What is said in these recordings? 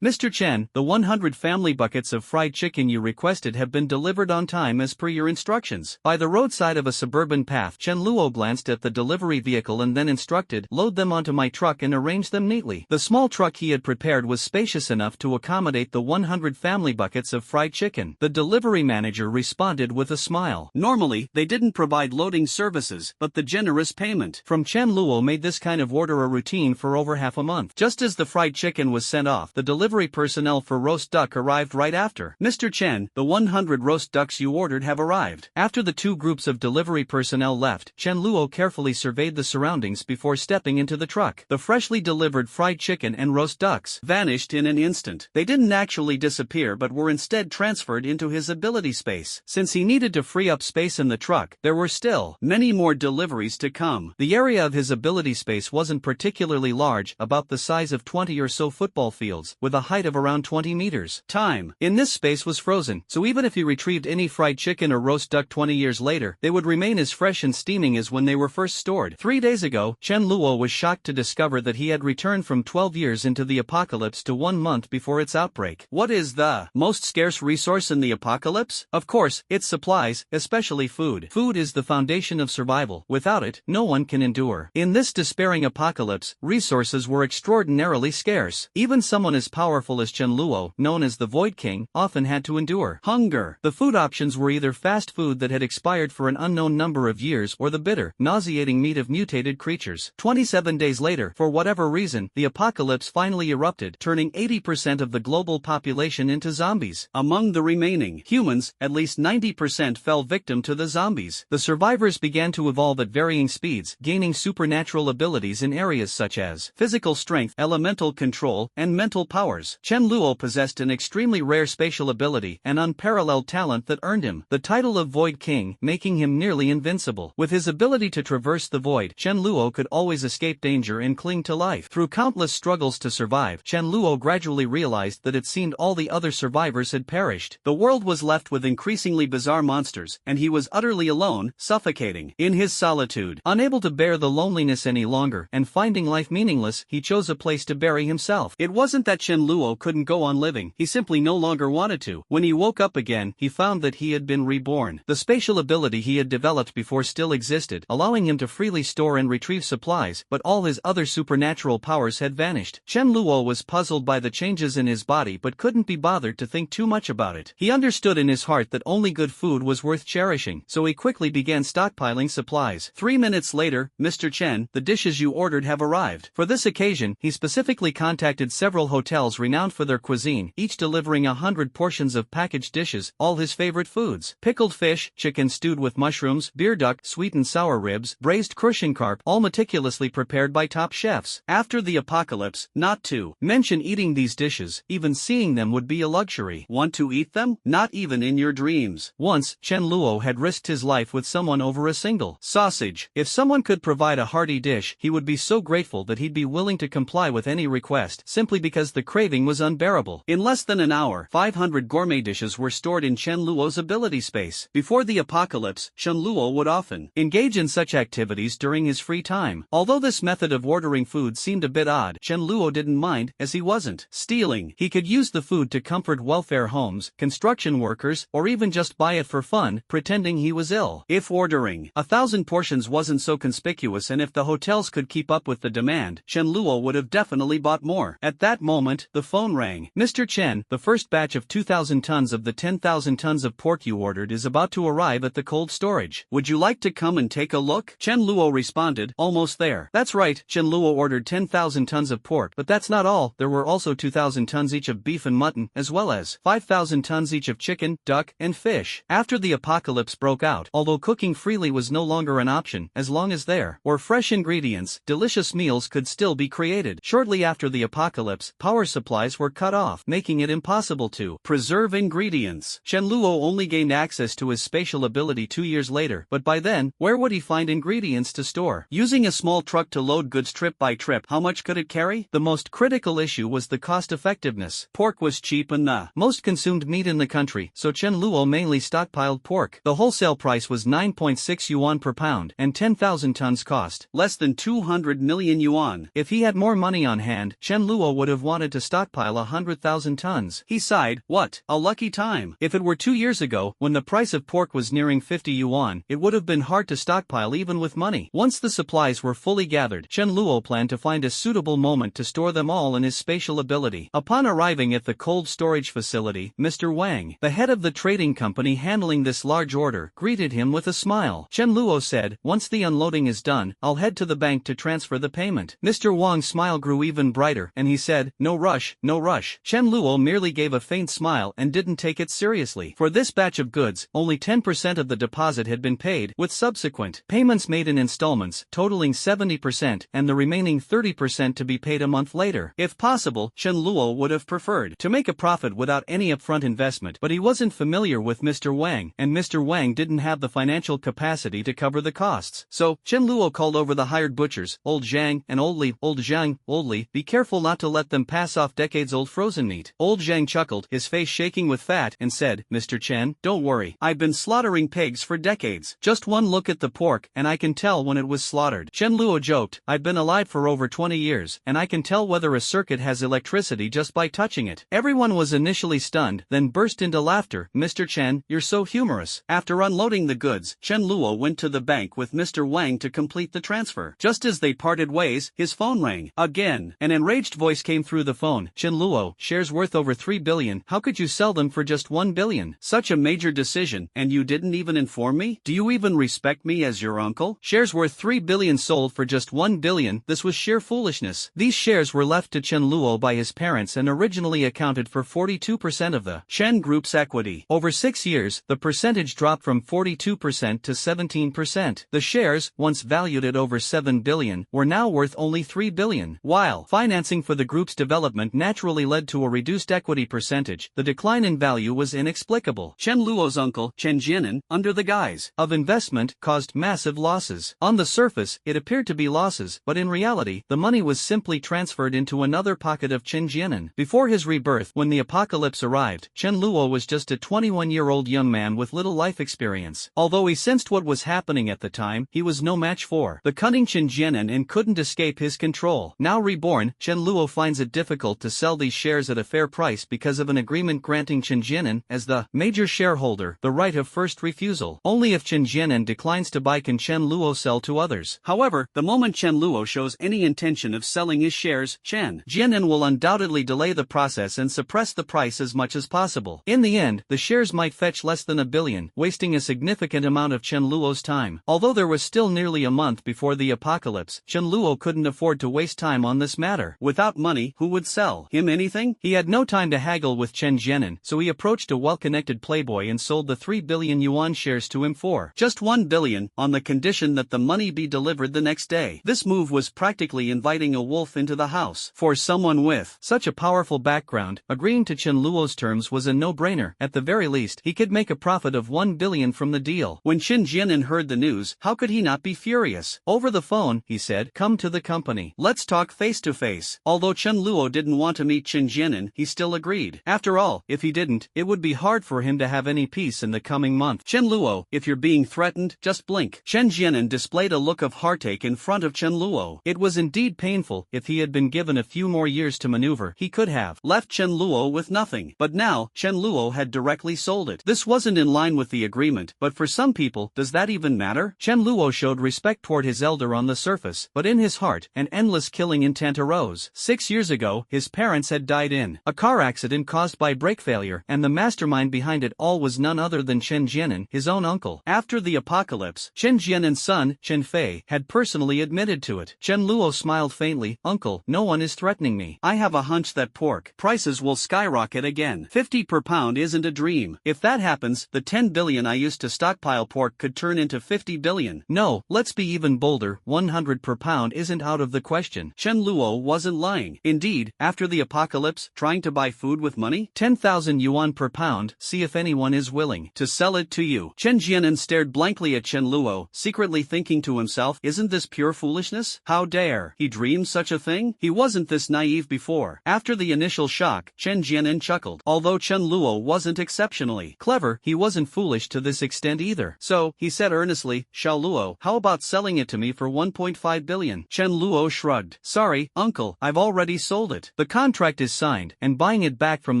Mr. Chen, the 100 family buckets of fried chicken you requested have been delivered on time as per your instructions. By the roadside of a suburban path, Chen Luo glanced at the delivery vehicle and then instructed, "Load them onto my truck and arrange them neatly." The small truck he had prepared was spacious enough to accommodate the 100 family buckets of fried chicken. The delivery manager responded with a smile. Normally, they didn't provide loading services, but the generous payment from Chen Luo made this kind of order a routine for over half a month. Just as the fried chicken was sent off, the delivery personnel for roast duck arrived right after. "Mr. Chen, the 100 roast ducks you ordered have arrived." After the two groups of delivery personnel left, Chen Luo carefully surveyed the surroundings before stepping into the truck. The freshly delivered fried chicken and roast ducks vanished in an instant. They didn't actually disappear but were instead transferred into his ability space. Since he needed to free up space in the truck, there were still many more deliveries to come. The area of his ability space wasn't particularly large, about the size of 20 or so football fields, with a height of around 20 meters. Time in this space was frozen, so even if he retrieved any fried chicken or roast duck 20 years later, they would remain as fresh and steaming as when they were first stored. 3 days ago, Chen Luo was shocked to discover that he had returned from 12 years into the apocalypse to 1 month before its outbreak. What is the most scarce resource in the apocalypse? Of course, it's supplies, especially food. Food is the foundation of survival. Without it, no one can endure. In this despairing apocalypse, resources were extraordinarily scarce. Even someone as powerful as Chen Luo, known as the Void King, often had to endure hunger. The food options were either fast food that had expired for an unknown number of years or the bitter, nauseating meat of mutated creatures. 27 days later, for whatever reason, the apocalypse finally erupted, turning 80% of the global population into zombies. Among the remaining humans, at least 90% fell victim to the zombies. The survivors began to evolve at varying speeds, gaining supernatural abilities in areas such as physical strength, elemental control, and mental powers. Chen Luo possessed an extremely rare spatial ability and unparalleled talent that earned him the title of Void King, making him nearly invincible. With his ability to traverse the void, Chen Luo could always escape danger and cling to life. Through countless struggles to survive, Chen Luo gradually realized that it seemed all the other survivors had perished. The world was left with increasingly bizarre monsters, and he was utterly alone, suffocating in his solitude. Unable to bear the loneliness any longer, and finding life meaningless, he chose a place to bury himself. It wasn't that Chen Luo couldn't go on living, he simply no longer wanted to. When he woke up again, he found that he had been reborn. The spatial ability he had developed before still existed, allowing him to freely store and retrieve supplies, but all his other supernatural powers had vanished. Chen Luo was puzzled by the changes in his body but couldn't be bothered to think too much about it. He understood in his heart that only good food was worth cherishing, so he quickly began stockpiling supplies. 3 minutes later, "Mr. Chen, the dishes you ordered have arrived." For this occasion, he specifically contacted several hotels renowned for their cuisine, each delivering 100 portions of packaged dishes, all his favorite foods. Pickled fish, chicken stewed with mushrooms, beer duck, sweet and sour ribs, braised crushing carp, all meticulously prepared by top chefs. After the apocalypse, not to mention eating these dishes, even seeing them would be a luxury. Want to eat them? Not even in your dreams. Once, Chen Luo had risked his life with someone over a single sausage. If someone could provide a hearty dish, he would be so grateful that he'd be willing to comply with any request, simply because the craving was unbearable. In less than an hour, 500 gourmet dishes were stored in Chen Luo's ability space. Before the apocalypse, Chen Luo would often engage in such activities during his free time. Although this method of ordering food seemed a bit odd, Chen Luo didn't mind, as he wasn't stealing. He could use the food to comfort welfare homes, construction workers, or even just buy it for fun, pretending he was ill. If ordering 1,000 portions wasn't so conspicuous and if the hotels could keep up with the demand, Chen Luo would have definitely bought more. At that moment, the phone rang. "Mr. Chen, the first batch of 2,000 tons of the 10,000 tons of pork you ordered is about to arrive at the cold storage. Would you like to come and take a look?" Chen Luo responded, "Almost there." That's right, Chen Luo ordered 10,000 tons of pork, but that's not all. There were also 2,000 tons each of beef and mutton, as well as 5,000 tons each of chicken, duck, and fish. After the apocalypse broke out, although cooking freely was no longer an option, as long as there were fresh ingredients, delicious meals could still be created. Shortly after the apocalypse, power supplies were cut off, making it impossible to preserve ingredients. Chen Luo only gained access to his spatial ability 2 years later, but by then, where would he find ingredients to store? Using a small truck to load goods trip by trip, how much could it carry? The most critical issue was the cost-effectiveness. Pork was cheap and the most consumed meat in the country, so Chen Luo mainly stockpiled pork. The wholesale price was 9.6 yuan per pound, and 10,000 tons cost less than 200 million yuan. If he had more money on hand, Chen Luo would have wanted to stockpile 100,000 tons. He sighed, what a lucky time. If it were 2 years ago, when the price of pork was nearing 50 yuan, it would have been hard to stockpile even with money. Once the supplies were fully gathered, Chen Luo planned to find a suitable moment to store them all in his spatial ability. Upon arriving at the cold storage facility, Mr. Wang, the head of the trading company handling this large order, greeted him with a smile. Chen Luo said, once the unloading is done, I'll head to the bank to transfer the payment. Mr. Wang's smile grew even brighter, and he said, no rush, no rush. Chen Luo merely gave a faint smile and didn't take it seriously. For this batch of goods, only 10% of the deposit had been paid, with subsequent payments made in installments, totaling 70%, and the remaining 30% to be paid a month later. If possible, Chen Luo would have preferred to make a profit without any upfront investment, but he wasn't familiar with Mr. Wang, and Mr. Wang didn't have the financial capacity to cover the costs. So, Chen Luo called over the hired butchers, Old Zhang and Old Li. Old Zhang, Old Li, be careful not to let them pass off decades-old frozen meat. Old Zhang chuckled, his face shaking with fat, and said, Mr. Chen, don't worry, I've been slaughtering pigs for decades. Just one look at the pork, and I can tell when it was slaughtered. Chen Luo joked, I've been alive for over 20 years, and I can tell whether a circuit has electricity just by touching it. Everyone was initially stunned, then burst into laughter. Mr. Chen, you're so humorous. After unloading the goods, Chen Luo went to the bank with Mr. Wang to complete the transfer. Just as they parted ways, his phone rang. Again. An enraged voice came through the phone. Chen Luo, shares worth over 3 billion, how could you sell them for just 1 billion? Such a major decision, and you didn't even inform me? Do you even respect me as your uncle? Shares worth 3 billion sold for just 1 billion, this was sheer foolishness. These shares were left to Chen Luo by his parents and originally accounted for 42% of the Chen Group's equity. Over 6 years, the percentage dropped from 42% to 17%. The shares, once valued at over 7 billion, were now worth only 3 billion. While financing for the group's development naturally led to a reduced equity percentage, the decline in value was inexplicable. Chen Luo's uncle, Chen Jianan, under the guise of investment, caused massive losses. On the surface, it appeared to be losses, but in reality, the money was simply transferred into another pocket of Chen Jianan. Before his rebirth, when the apocalypse arrived, Chen Luo was just a 21-year-old young man with little life experience. Although he sensed what was happening at the time, he was no match for the cunning Chen Jianan and couldn't escape his control. Now reborn, Chen Luo finds it difficult to sell these shares at a fair price because of an agreement granting Chen Jianan, as the major shareholder, the right of first refusal. Only if Chen Jianan declines to buy can Chen Luo sell to others. However, the moment Chen Luo shows any intention of selling his shares, Chen Jianan will undoubtedly delay the process and suppress the price as much as possible. In the end, the shares might fetch less than 1 billion, wasting a significant amount of Chen Luo's time. Although there was still nearly a month before the apocalypse, Chen Luo couldn't afford to waste time on this matter. Without money, who would sell him anything? He had no time to haggle with Chen Jianan, so he approached a well-connected playboy and sold the 3 billion yuan shares to him for just 1 billion, on the condition that the money be delivered the next day. This move was practically inviting a wolf into the house. For someone with such a powerful background, agreeing to Chen Luo's terms was a no-brainer. At the very least, he could make a profit of 1 billion from the deal. When Chen Jianan heard the news, how could he not be furious? Over the phone, he said, come to the company. Let's talk face to face. Although Chen Luo didn't want to meet Chen Jianan, he still agreed. After all, if he didn't, it would be hard for him to have any peace in the coming month. Chen Luo, if you're being threatened, just blink. Chen Jianan displayed a look of heartache in front of Chen Luo. It was indeed painful. If he had been given a few more years to maneuver, he could have left Chen Luo with nothing. But now, Chen Luo had directly sold it. This wasn't in line with the agreement, but for some people, does that even matter? Chen Luo showed respect toward his elder on the surface, but in his heart, an endless killing intent arose. 6 years ago, his parents had died in a car accident caused by brake failure, and the mastermind behind it all was none other than Chen Jianan, his own uncle. After the apocalypse, Chen Jianan's son, Chen Fei, had personally admitted to it. Chen Luo smiled faintly, Uncle, no one is threatening me. I have a hunch that pork prices will skyrocket again. 50 per pound isn't a dream. If that happens, the 10 billion I used to stockpile pork could turn into 50 billion. No, let's be even bolder, 100 per pound isn't out of the question. Chen Luo wasn't lying. Indeed, after the apocalypse, trying to buy food with money? 10,000 yuan per pound, see if anyone is willing to sell it to you. Chen Jianan stared blankly at Chen Luo, secretly thinking to himself, isn't this pure foolishness? How dare he dream such a thing? He wasn't this naive before. After the initial shock, Chen Jianan chuckled. Although Chen Luo wasn't exceptionally clever, he wasn't foolish to this extent either. So, he said earnestly, Xiao Luo, how about selling it to me for 1.5 billion? Chen Luo shrugged. Sorry, uncle, I've already sold it. The contract is signed, and buying it back from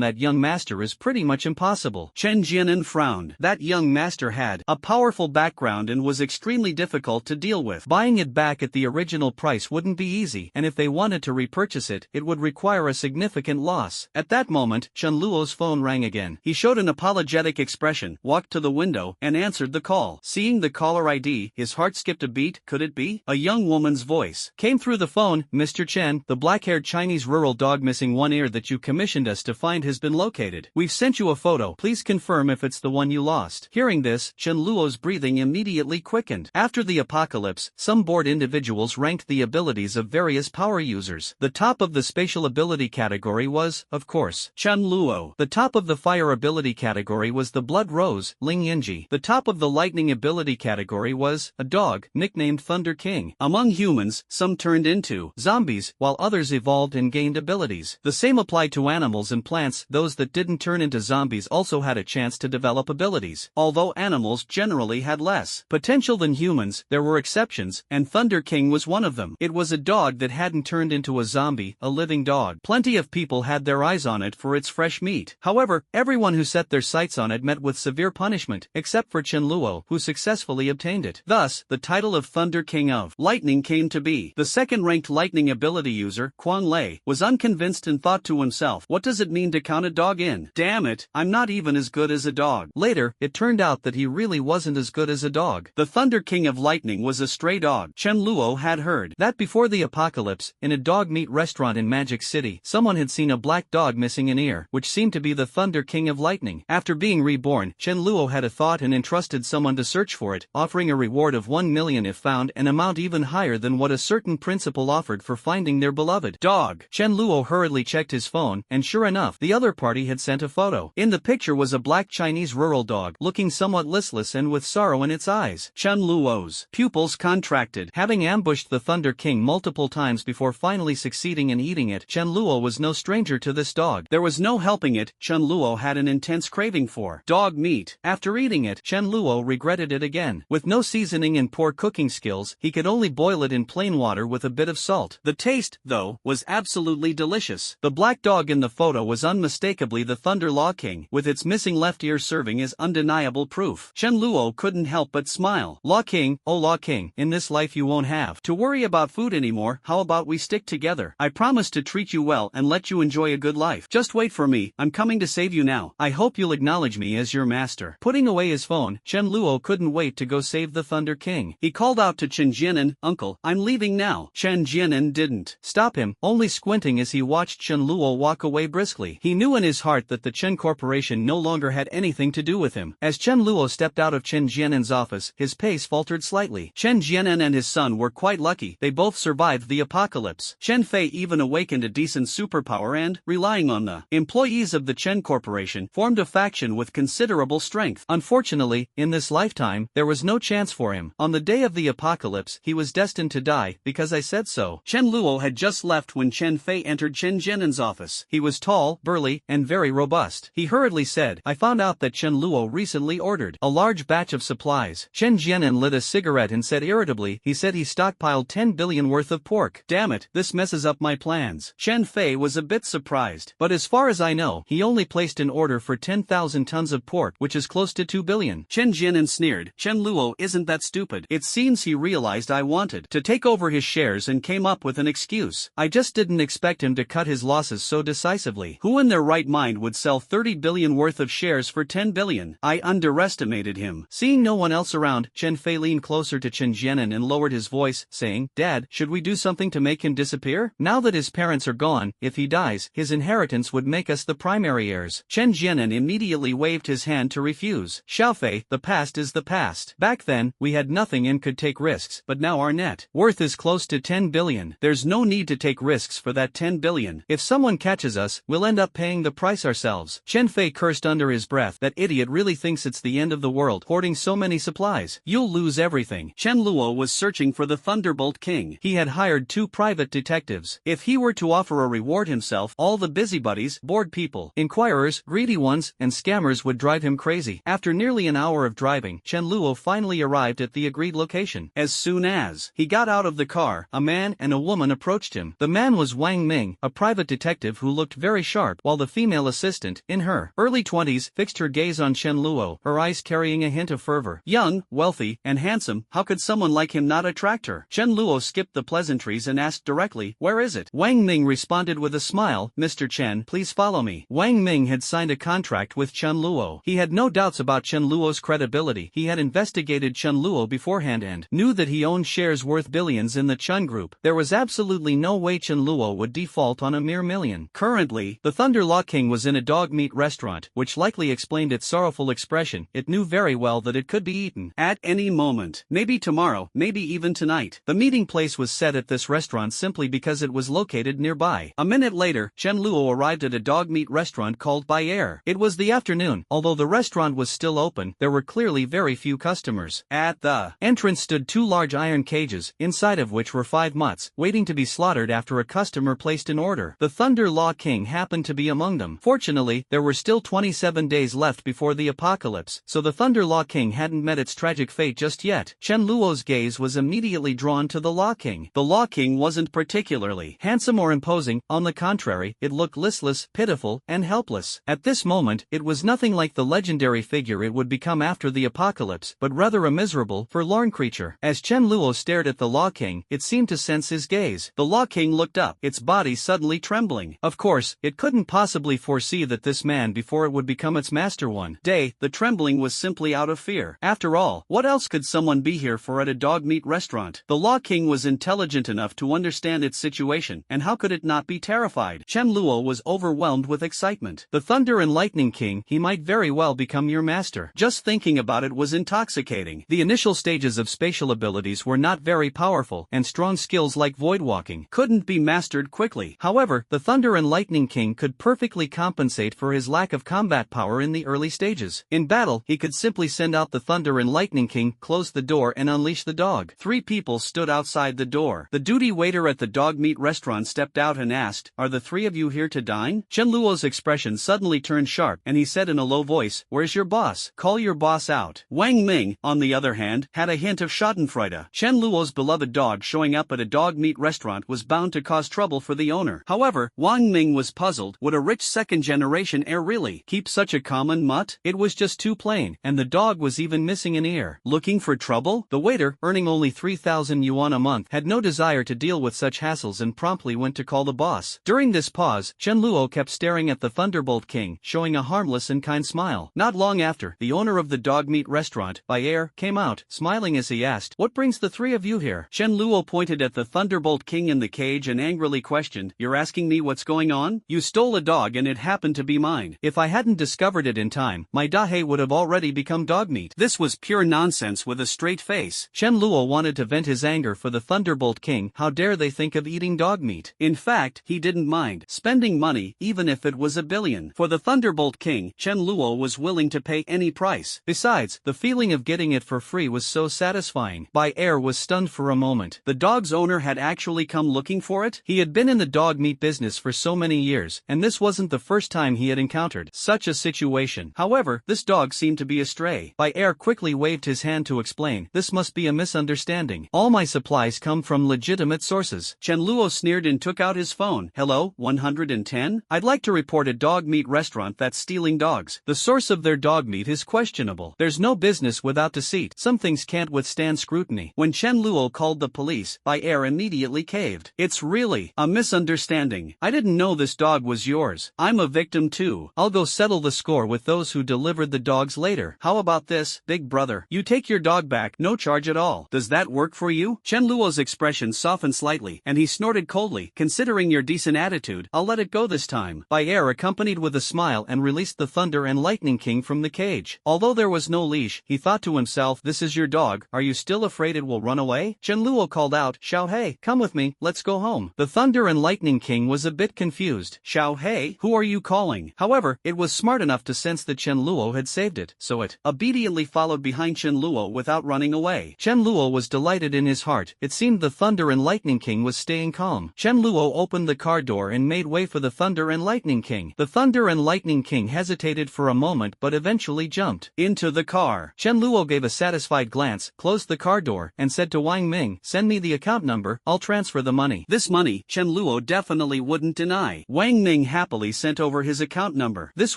that young master is pretty much impossible. Chen Jianan frowned. That young master had a powerful background and was extremely difficult to deal with. Buying it back at the original price wouldn't be easy, and if they wanted to repurchase it, it would require a significant loss. At that moment, Chen Luo's phone rang again. He showed an apologetic expression, walked to the window, and answered the call. Seeing the caller ID, his heart skipped a beat. Could it be? A young woman's voice came through the phone. Mr. Chen, the black-haired Chinese rural dog missing one ear that you commissioned us to find has been located. We've sent you a photo. Please confirm if it's the one you lost. Hearing this, Chen Luo's breathing immediately quickened. After the apocalypse, some bored individuals ranked the abilities of various power users. The top of the spatial ability category was, of course, Chen Luo. The top of the fire ability category was the Blood Rose, Ling Yinji. The top of the lightning ability category was a dog, nicknamed Thunder King. Among humans, some turned into zombies, while others evolved and gained abilities. The same applied to animals and plants. Those that didn't turn into zombies also had a chance to develop abilities. Although animals generally had less potential than humans, there were exceptions, and Thunder King was one of them. It was a dog that hadn't turned into a zombie, a living dog. Plenty of people had their eyes on it for its fresh meat. However, everyone who set their sights on it met with severe punishment, except for Chen Luo, who successfully obtained it. Thus, the title of Thunder King of Lightning came to be. The second-ranked lightning ability user, Quang Lei, was unconvinced and thought to himself, what does it mean to count a dog in? Damn it, I'm not even as good as a dog. Later, it turned out that he really wasn't as good as a dog. The Thunder King of Lightning was a stray dog. Chen Luo had heard that before the apocalypse, in a dog meat restaurant in Magic City, someone had seen a black dog missing an ear, which seemed to be the Thunder King of Lightning. After being reborn, Chen Luo had a thought and entrusted someone to search for it, offering a reward of 1 million if found, an amount even higher than what a certain principal offered for finding their beloved dog. Chen Luo hurriedly checked his phone, and sure enough, the other party had sent a photo. In the picture was a black Chinese rural dog, looking somewhat listless and with sorrow in its eyes. Chen Luo's pupils contracted. Having ambushed the Thunder King multiple times before finally succeeding in eating it, Chen Luo was no stranger to this dog. There was no helping it, Chen Luo had an intense craving for dog meat. After eating it, Chen Luo regretted it again. With no seasoning and poor cooking skills, he could only boil it in plain water with a bit of salt. The taste, though, was absolutely delicious. The black dog in the photo was unmistakably the Thunder Law King, with its missing left ear serving as undeniable proof. Chen Luo couldn't help but smile. Law King, oh Law King, in this life you won't have to worry about food anymore. How about we stick together? I promise to treat you well and let you enjoy a good life. Just wait for me, I'm coming to save you now. I hope you'll acknowledge me as your master. Putting away his phone, Chen Luo couldn't wait to go save the Thunder King. He called out to Chen Jianan, Uncle, I'm leaving now. Chen Jianan didn't stop him, only squinting as he watched Chen Luo walk away briskly. He knew in his heart that the Chen Corporation no longer had anything to do with him. As Chen Luo stepped out of Chen Jianan's office, his pace faltered slightly. Chen Jianan and his son were quite lucky. They both survived the apocalypse. Chen Fei even awakened a decent superpower and, relying on the employees of the Chen Corporation, formed a faction with considerable strength. Unfortunately, in this lifetime, there was no chance for him. On the day of the apocalypse, he was destined to die, because I said so. Chen Luo had just left when Chen Fei entered Chen Jianan's office. He was tall, burly, and very robust. He hurriedly said, I found out that Chen Luo recently ordered a large batch of supplies. Chen Jianan lit a cigarette and said irritably, he said he stockpiled 10 billion worth of pork. Damn it, this messes up my plans. Chen Fei was a bit surprised, but as far as I know, he only placed an order for 10,000 tons of pork, which is close to 2 billion. Chen Jianan sneered, Chen Luo isn't that stupid. It seems he realized I wanted to take over his shares and came up with an excuse. I just didn't expect him to cut his losses so decisively. Who in their right mind would sell 30 billion worth of shares for 10 billion? I underestimated him. Seeing no one else around, Chen Fei leaned closer to Chen Jianan and lowered his voice, saying, Dad, should we do something to make him disappear? Now that his parents are gone, if he dies, his inheritance would make us the primary heirs. Chen Jianan immediately waved his hand to refuse. Xiaofei, the past is the past. Back then, we had nothing and could take risks, but now our net worth is close to 10 billion. There's no need to take risks for that 10 billion. If someone catches us, we'll end up paying the price ourselves. Chen Fei cursed under his breath. That idiot really thinks it's the end of the world, hoarding so many supplies. You'll lose everything. Chen Luo was searching for the Thunderbolt King. He had hired 2 private detectives. If he were to offer a reward himself, all the busybodies, bored people, inquirers, greedy ones, and scammers would drive him crazy. After nearly an hour of driving, Chen Luo finally arrived at the agreed location. As soon as he got out of the car, a man and a woman approached him. The man was Wang Ming, Ming, a private detective who looked very sharp, while the female assistant, in her early 20s, fixed her gaze on Chen Luo, her eyes carrying a hint of fervor. Young, wealthy, and handsome, how could someone like him not attract her? Chen Luo skipped the pleasantries and asked directly, "Where is it?" Wang Ming responded with a smile, "Mr. Chen, please follow me." Wang Ming had signed a contract with Chen Luo. He had no doubts about Chen Luo's credibility. He had investigated Chen Luo beforehand and knew that he owned shares worth billions in the Chen Group. There was absolutely no way Chen Luo would default on a mere million. Currently, the Thunder Law King was in a dog meat restaurant, which likely explained its sorrowful expression. It knew very well that it could be eaten at any moment. Maybe tomorrow, maybe even tonight. The meeting place was set at this restaurant simply because it was located nearby. A minute later, Chen Luo arrived at a dog meat restaurant called By Air. It was the afternoon. Although the restaurant was still open, there were clearly very few customers. At the entrance stood two large iron cages, inside of which were 5 mutts, waiting to be slaughtered after a customer placed an order. The Thunder Law King happened to be among them. Fortunately, there were still 27 days left before the apocalypse, so the Thunder Law King hadn't met its tragic fate just yet. Chen Luo's gaze was immediately drawn to the Law King. The Law King wasn't particularly handsome or imposing. On the contrary, it looked listless, pitiful, and helpless. At this moment, it was nothing like the legendary figure it would become after the apocalypse, but rather a miserable, forlorn creature. As Chen Luo stared at the Law King, it seemed to sense his gaze. The Law King looked up, its body suddenly trembling. Of course, it couldn't possibly foresee that this man before it would become its master one day. The trembling was simply out of fear. After all, what else could someone be here for at a dog meat restaurant? The Law King was intelligent enough to understand its situation, and how could it not be terrified? Chen Luo was overwhelmed with excitement. The Thunder and Lightning King, he might very well become your master. Just thinking about it was intoxicating. The initial stages of spatial abilities were not very powerful, and strong skills like void walking couldn't be mastered quickly. However, the Thunder and Lightning King could perfectly compensate for his lack of combat power in the early stages. In battle, he could simply send out the Thunder and Lightning King, close the door and unleash the dog. 3 people stood outside the door. The duty waiter at the dog meat restaurant stepped out and asked, "Are the 3 of you here to dine?" Chen Luo's expression suddenly turned sharp, and he said in a low voice, "Where's your boss? Call your boss out." Wang Ming, on the other hand, had a hint of schadenfreude. Chen Luo's beloved dog showing up at a dog meat restaurant was bound to cause trouble for the owner. However, Wang Ming was puzzled. Would a rich second-generation heir really keep such a common mutt? It was just too plain, and the dog was even missing an ear. Looking for trouble? The waiter, earning only 3,000 yuan a month, had no desire to deal with such hassles and promptly went to call the boss. During this pause, Chen Luo kept staring at the Thunderbolt King, showing a harmless and kind smile. Not long after, the owner of the dog meat restaurant, By Air, came out, smiling as he asked, "What brings the 3 of you here?" Chen Luo pointed at the Thunderbolt King in the cage and angrily questioned, "You're asking me what's going on? You stole a dog and it happened to be mine. If I hadn't discovered it in time, my dahe would have already become dog meat." This was pure nonsense with a straight face. Chen Luo wanted to vent his anger for the Thunderbolt King. How dare they think of eating dog meat? In fact, he didn't mind spending money, even if it was $1 billion. For the Thunderbolt King, Chen Luo was willing to pay any price. Besides, the feeling of getting it for free was so satisfying. By Air was stunned for a moment. The dog's owner had actually come looking for it? He had been in the dog meat business for so many years, and this wasn't the first time he had encountered such a situation. However, this dog seemed to be a stray. By Air quickly waved his hand to explain, "This must be a misunderstanding. All my supplies come from legitimate sources." Chen Luo sneered and took out his phone. "Hello, 110? I'd like to report a dog meat restaurant that's stealing dogs. The source of their dog meat is questionable. There's no business without deceit. Some things can't withstand scrutiny." When Chen Luo called the police, By Air immediately caved. "It's really a misunderstanding. I didn't know this dog was yours. I'm a victim too. I'll go settle the score with those who delivered the dogs later. How about this, big brother? You take your dog back, no charge at all. Does that work for you?" Chen Luo's expression softened slightly, and he snorted coldly, "Considering your decent attitude, I'll let it go this time." By Air accompanied with a smile and released the Thunder and Lightning King from the cage. Although there was no leash, he thought to himself, "This is your dog. Are you still afraid it will run away?" Chen Luo called out, "Xiao Hei, come with me, let's go home." The Thunder and Lightning King was a bit confused. "Xiao Hei? Who are you calling?" However, it was smart enough to sense that Chen Luo had saved it, so it obediently followed behind Chen Luo without running away. Chen Luo was delighted in his heart. It seemed the Thunder and Lightning King was staying calm. Chen Luo opened the car door and made way for the Thunder and Lightning King. The Thunder and Lightning King hesitated for a moment but eventually jumped into the car. Chen Luo gave a satisfied glance, closed the car door, and said to Wang Ming, "Send me the account number, I'll transfer the money." This money, Chen Luo Luo definitely wouldn't deny. Wang Ming happily sent over his account number. This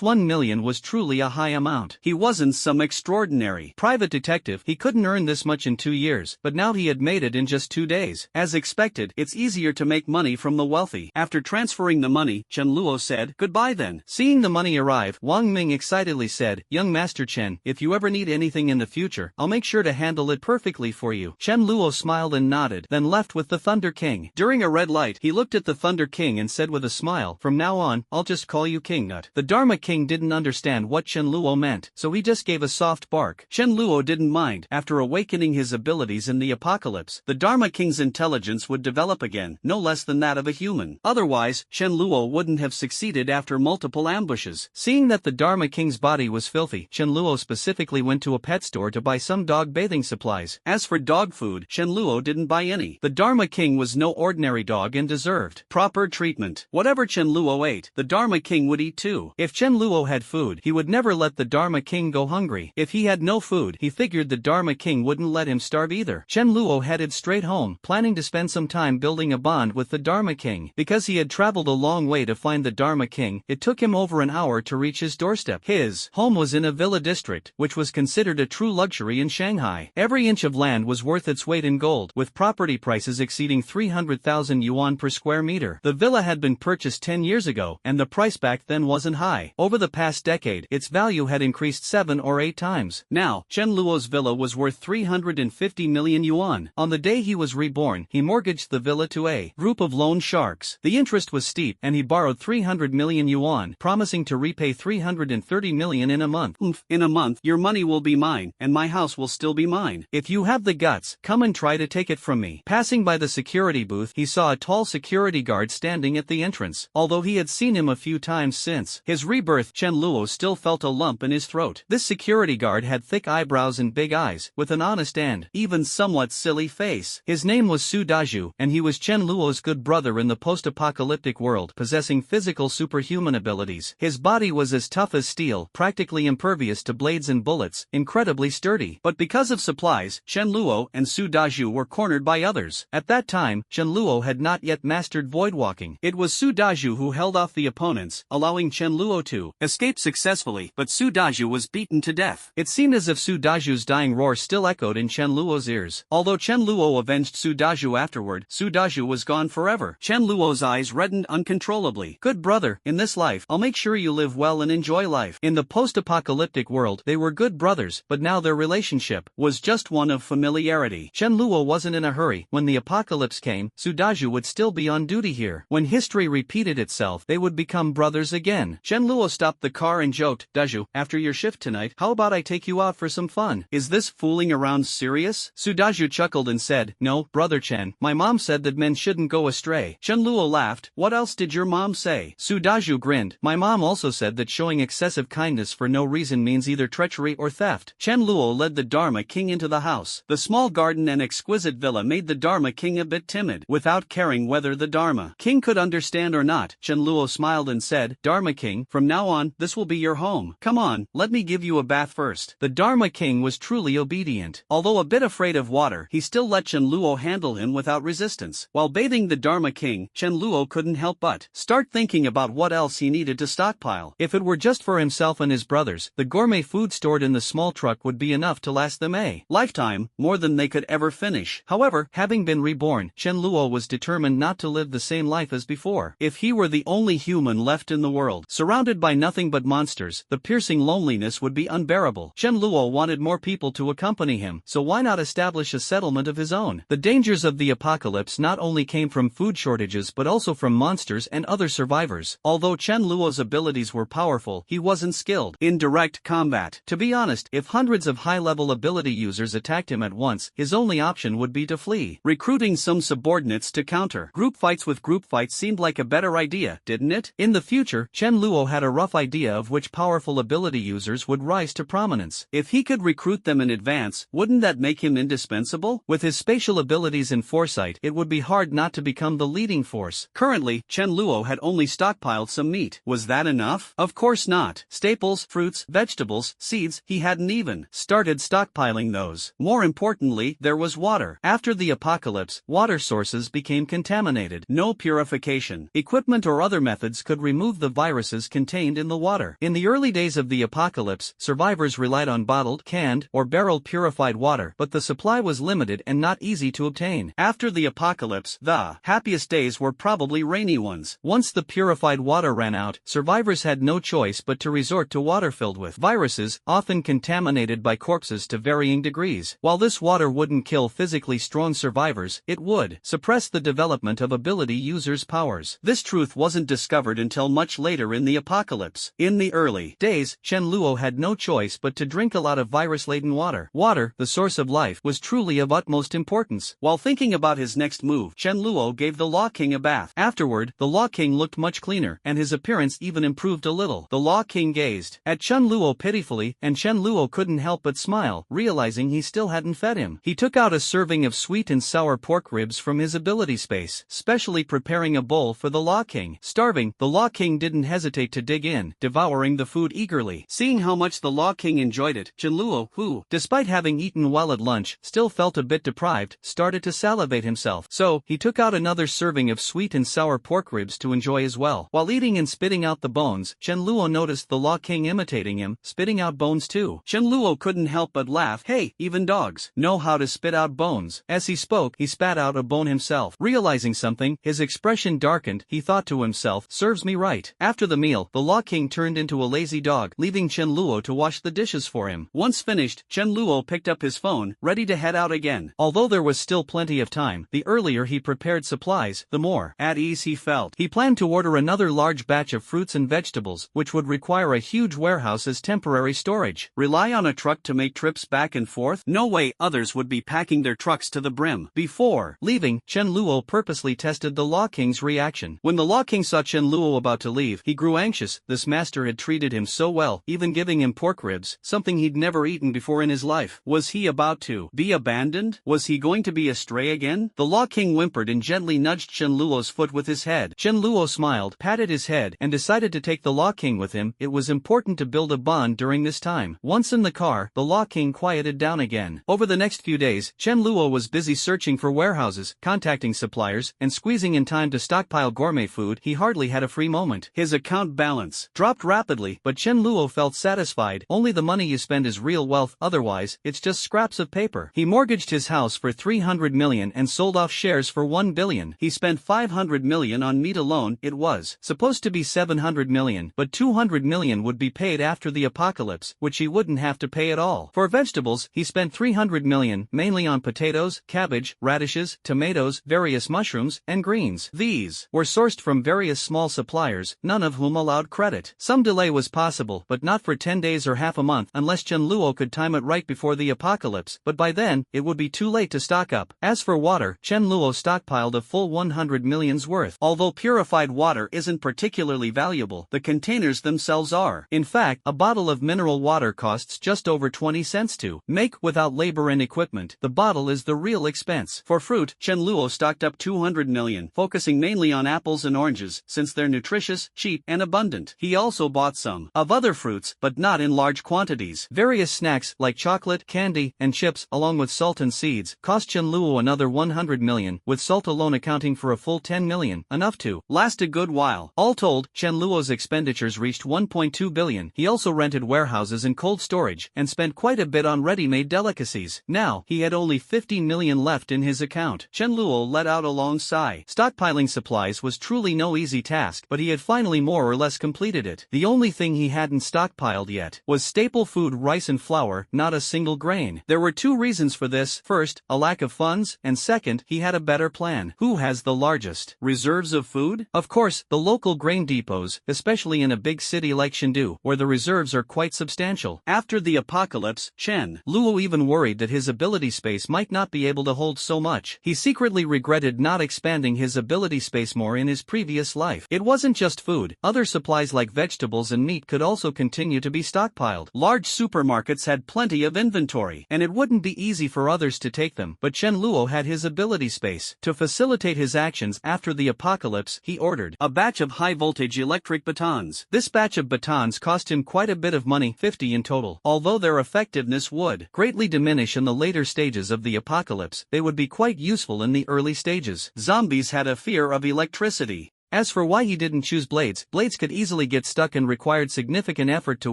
1 million was truly a high amount. He wasn't some extraordinary private detective, he couldn't earn this much in 2 years, but now he had made it in just 2 days. As expected, it's easier to make money from the wealthy. After transferring the money, Chen Luo said, "Goodbye then." Seeing the money arrive, Wang Ming excitedly said, "Young Master Chen, if you ever need anything in the future, I'll make sure to handle it perfectly for you." Chen Luo smiled and nodded, then left with the Thunder King. During a red light, he looked at the Thunder King and said with a smile, "From now on, I'll just call you King Nut." The Dharma King didn't understand what Chen Luo meant, so he just gave a soft bark. Chen Luo didn't mind. After awakening his abilities in the apocalypse, the Dharma King's intelligence would develop again, no less than that of a human. Otherwise, Chen Luo wouldn't have succeeded after multiple ambushes. Seeing that the Dharma King's body was filthy, Chen Luo specifically went to a pet store to buy some dog bathing supplies. As for dog food, Chen Luo didn't buy any. The Dharma King was no ordinary dog and deserved proper treatment. Whatever Chen Luo ate, the Dharma King would eat too. If Chen Luo had food, he would never let the Dharma King go hungry. If he had no food, he figured the Dharma King wouldn't let him starve either. Chen Luo headed straight home, planning to spend some time building a bond with the Dharma King. Because he had traveled a long way to find the Dharma King, it took him over an hour to reach his doorstep. His home was in a villa district, which was considered a true luxury in Shanghai. Every inch of land was worth its weight in gold, with property prices exceeding 300,000 yuan per square meter. The villa had been purchased 10 years ago, and the price back then wasn't high. Over the past decade, its value had increased 7 or 8 times. Now, Chen Luo's villa was worth 350 million yuan. On the day he was reborn, he mortgaged the villa to a group of loan sharks. The interest was steep, and he borrowed 300 million yuan, promising to repay 330 million in a month. In a month, your money will be mine, and my house will still be mine. If you have the guts, come and try to take it from me. Passing by the security booth, he saw a tall security guard standing at the entrance. Although he had seen him a few times since his rebirth, Chen Luo still felt a lump in his throat. This security guard had thick eyebrows and big eyes, with an honest and even somewhat silly face. His name was Su Daju, and he was Chen Luo's good brother in the post-apocalyptic world, possessing physical superhuman abilities. His body was as tough as steel, practically impervious to blades and bullets, incredibly sturdy. But because of supplies, Chen Luo and Su Daju were cornered by others. At that time, Chen Luo had not yet mastered void walking. It was Su Daju who held off the opponents, allowing Chen Luo to escape successfully, but Su Daju was beaten to death. It seemed as if Su Daju's dying roar still echoed in Chen Luo's ears. Although Chen Luo avenged Su Daju afterward, Su Daju was gone forever. Chen Luo's eyes reddened uncontrollably. "Good brother, in this life, I'll make sure you live well and enjoy life." In the post-apocalyptic world, they were good brothers, but now their relationship was just one of familiarity. Chen Luo wasn't in a hurry. When the apocalypse came, Su Daju would still be on duty here. When history repeated itself, they would become brothers again. Chen Luo stopped the car and joked, "Daju, after your shift tonight, how about I take you out for some fun? Is this fooling around serious?" Su Daju chuckled and said, "No, brother Chen, my mom said that men shouldn't go astray." Chen Luo laughed, "What else did your mom say?" Su Daju grinned, "My mom also said that showing excessive kindness for no reason means either treachery or theft." Chen Luo led the Dharma King into the house. The small garden and exquisite villa made the Dharma King a bit timid. Without caring whether the Dharma King could understand or not, Chen Luo smiled and said, "Dharma King, from now on, this will be your home. Come on, let me give you a bath first." The Dharma King was truly obedient. Although a bit afraid of water, he still let Chen Luo handle him without resistance. While bathing the Dharma King, Chen Luo couldn't help but start thinking about what else he needed to stockpile. If it were just for himself and his brothers, the gourmet food stored in the small truck would be enough to last them a lifetime, more than they could ever finish. However, having been reborn, Chen Luo was determined not to live the same life as before. If he were the only human left in the world, surrounded by nothing but monsters, the piercing loneliness would be unbearable. Chen Luo wanted more people to accompany him, so why not establish a settlement of his own? The dangers of the apocalypse not only came from food shortages but also from monsters and other survivors. Although Chen Luo's abilities were powerful, he wasn't skilled in direct combat. To be honest, if hundreds of high-level ability users attacked him at once, his only option would be to flee. Recruiting some subordinates to counter group fights with group fights seemed like a better idea, didn't it? In the future, Chen Luo had a rough idea of which powerful ability users would rise to prominence. If he could recruit them in advance, wouldn't that make him indispensable? With his spatial abilities and foresight, it would be hard not to become the leading force. Currently, Chen Luo had only stockpiled some meat. Was that enough? Of course not. Staples, fruits, vegetables, seeds, he hadn't even started stockpiling those. More importantly, there was water. After the apocalypse, water sources became contaminated. needed no purification equipment or other methods could remove the viruses contained in the water. In the early days of the apocalypse, survivors relied on bottled, canned, or barreled purified water, but the supply was limited and not easy to obtain. After the apocalypse, the happiest days were probably rainy ones. Once the purified water ran out, survivors had no choice but to resort to water filled with viruses, often contaminated by corpses to varying degrees. While this water wouldn't kill physically strong survivors, it would suppress the development of ability users' powers. This truth wasn't discovered until much later in the apocalypse. In the early days, Chen Luo had no choice but to drink a lot of virus-laden water. Water, the source of life, was truly of utmost importance. While thinking about his next move, Chen Luo gave the Law King a bath. Afterward, the Law King looked much cleaner, and his appearance even improved a little. The Law King gazed at Chen Luo pitifully, and Chen Luo couldn't help but smile, realizing he still hadn't fed him. He took out a serving of sweet and sour pork ribs from his ability space, specially preparing a bowl for the Law King. Starving, the Law King didn't hesitate to dig in, devouring the food eagerly. Seeing how much the Law King enjoyed it, Chen Luo, who, despite having eaten well at lunch, still felt a bit deprived, started to salivate himself. So, he took out another serving of sweet and sour pork ribs to enjoy as well. While eating and spitting out the bones, Chen Luo noticed the Law King imitating him, spitting out bones too. Chen Luo couldn't help but laugh. Hey, even dogs know how to spit out bones. As he spoke, he spat out a bone himself. Realizing something, his expression darkened. He thought to himself, serves me right. After the meal, the Law King turned into a lazy dog, leaving Chen Luo to wash the dishes for him. Once finished, Chen Luo picked up his phone, ready to head out again. Although there was still plenty of time, the earlier he prepared supplies, the more at ease he felt. He planned to order another large batch of fruits and vegetables, which would require a huge warehouse as temporary storage. Rely on a truck to make trips back and forth? No way. Others would be packing their trucks to the brim. Before leaving, Chen Luo purposely tested the Law King's reaction. When the Law King saw Chen Luo about to leave, he grew anxious. This master had treated him so well, even giving him pork ribs, something he'd never eaten before in his life. Was he about to be abandoned? Was he going to be astray again? The Law King whimpered and gently nudged Chen Luo's foot with his head. Chen Luo smiled, patted his head, and decided to take the Law King with him. It was important to build a bond during this time. Once in the car, the Law King quieted down again. Over the next few days, Chen Luo was busy searching for warehouses, contacting suppliers, and squeezing in time to stockpile gourmet food. He hardly had a free moment. His account balance dropped rapidly, but Chen Luo felt satisfied. Only the money you spend is real wealth, otherwise, it's just scraps of paper. He mortgaged his house for 300 million and sold off shares for 1 billion. He spent 500 million on meat alone. It was supposed to be 700 million, but 200 million would be paid after the apocalypse, which he wouldn't have to pay at all. For vegetables, he spent 300 million, mainly on potatoes, cabbage, radishes, tomatoes, various mushrooms, and greens. These were sourced from various small suppliers, none of whom allowed credit. Some delay was possible, but not for 10 days or half a month unless Chen Luo could time it right before the apocalypse, but by then, it would be too late to stock up. As for water, Chen Luo stockpiled a full 100 million's worth. Although purified water isn't particularly valuable, the containers themselves are. In fact, a bottle of mineral water costs just over 20 cents to make without labor and equipment. The bottle is the real expense. For fruit, Chen Luo stocked up 200 million, focusing mainly on apples and oranges, since they're nutritious, cheap, and abundant. He also bought some of other fruits, but not in large quantities. Various snacks, like chocolate, candy, and chips, along with salt and seeds, cost Chen Luo another 100 million, with salt alone accounting for a full 10 million, enough to last a good while. All told, Chen Luo's expenditures reached 1.2 billion. He also rented warehouses and cold storage, and spent quite a bit on ready-made delicacies. Now, he had only 15 million left in his account. Chen Luo let out a long sigh. Stockpiling supplies was truly no easy task, but he had finally more or less completed it. The only thing he hadn't stockpiled yet was staple food, rice and flour, not a single grain. There were two reasons for this. First, a lack of funds, and second, he had a better plan. Who has the largest reserves of food? Of course, the local grain depots, especially in a big city like Chengdu, where the reserves are quite substantial. After the apocalypse, Chen Luo even worried that his ability space might not be able to hold so much. He secretly regretted not expanding his ability space more in his previous life. It wasn't just food. Other supplies like vegetables and meat could also continue to be stockpiled. Large supermarkets had plenty of inventory, and it wouldn't be easy for others to take them, but Chen Luo had his ability space. To facilitate his actions after the apocalypse, he ordered a batch of high-voltage electric batons. This batch of batons cost him quite a bit of money, 50 in total. Although their effectiveness would greatly diminish in the later stages of the apocalypse, they would be quite useful in the early stages. Zombies zombies had a fear of electricity. As for why he didn't choose blades, blades could easily get stuck and required significant effort to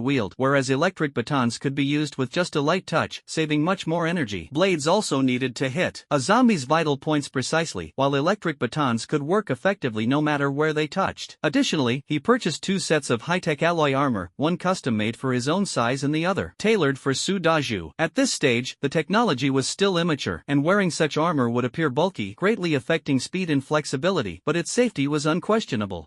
wield, whereas electric batons could be used with just a light touch, saving much more energy. Blades also needed to hit a zombie's vital points precisely, while electric batons could work effectively no matter where they touched. Additionally, he purchased 2 sets of high-tech alloy armor, one custom-made for his own size and the other tailored for Su Daju. At this stage, the technology was still immature, and wearing such armor would appear bulky, greatly affecting speed and flexibility, but its safety was unquestionable.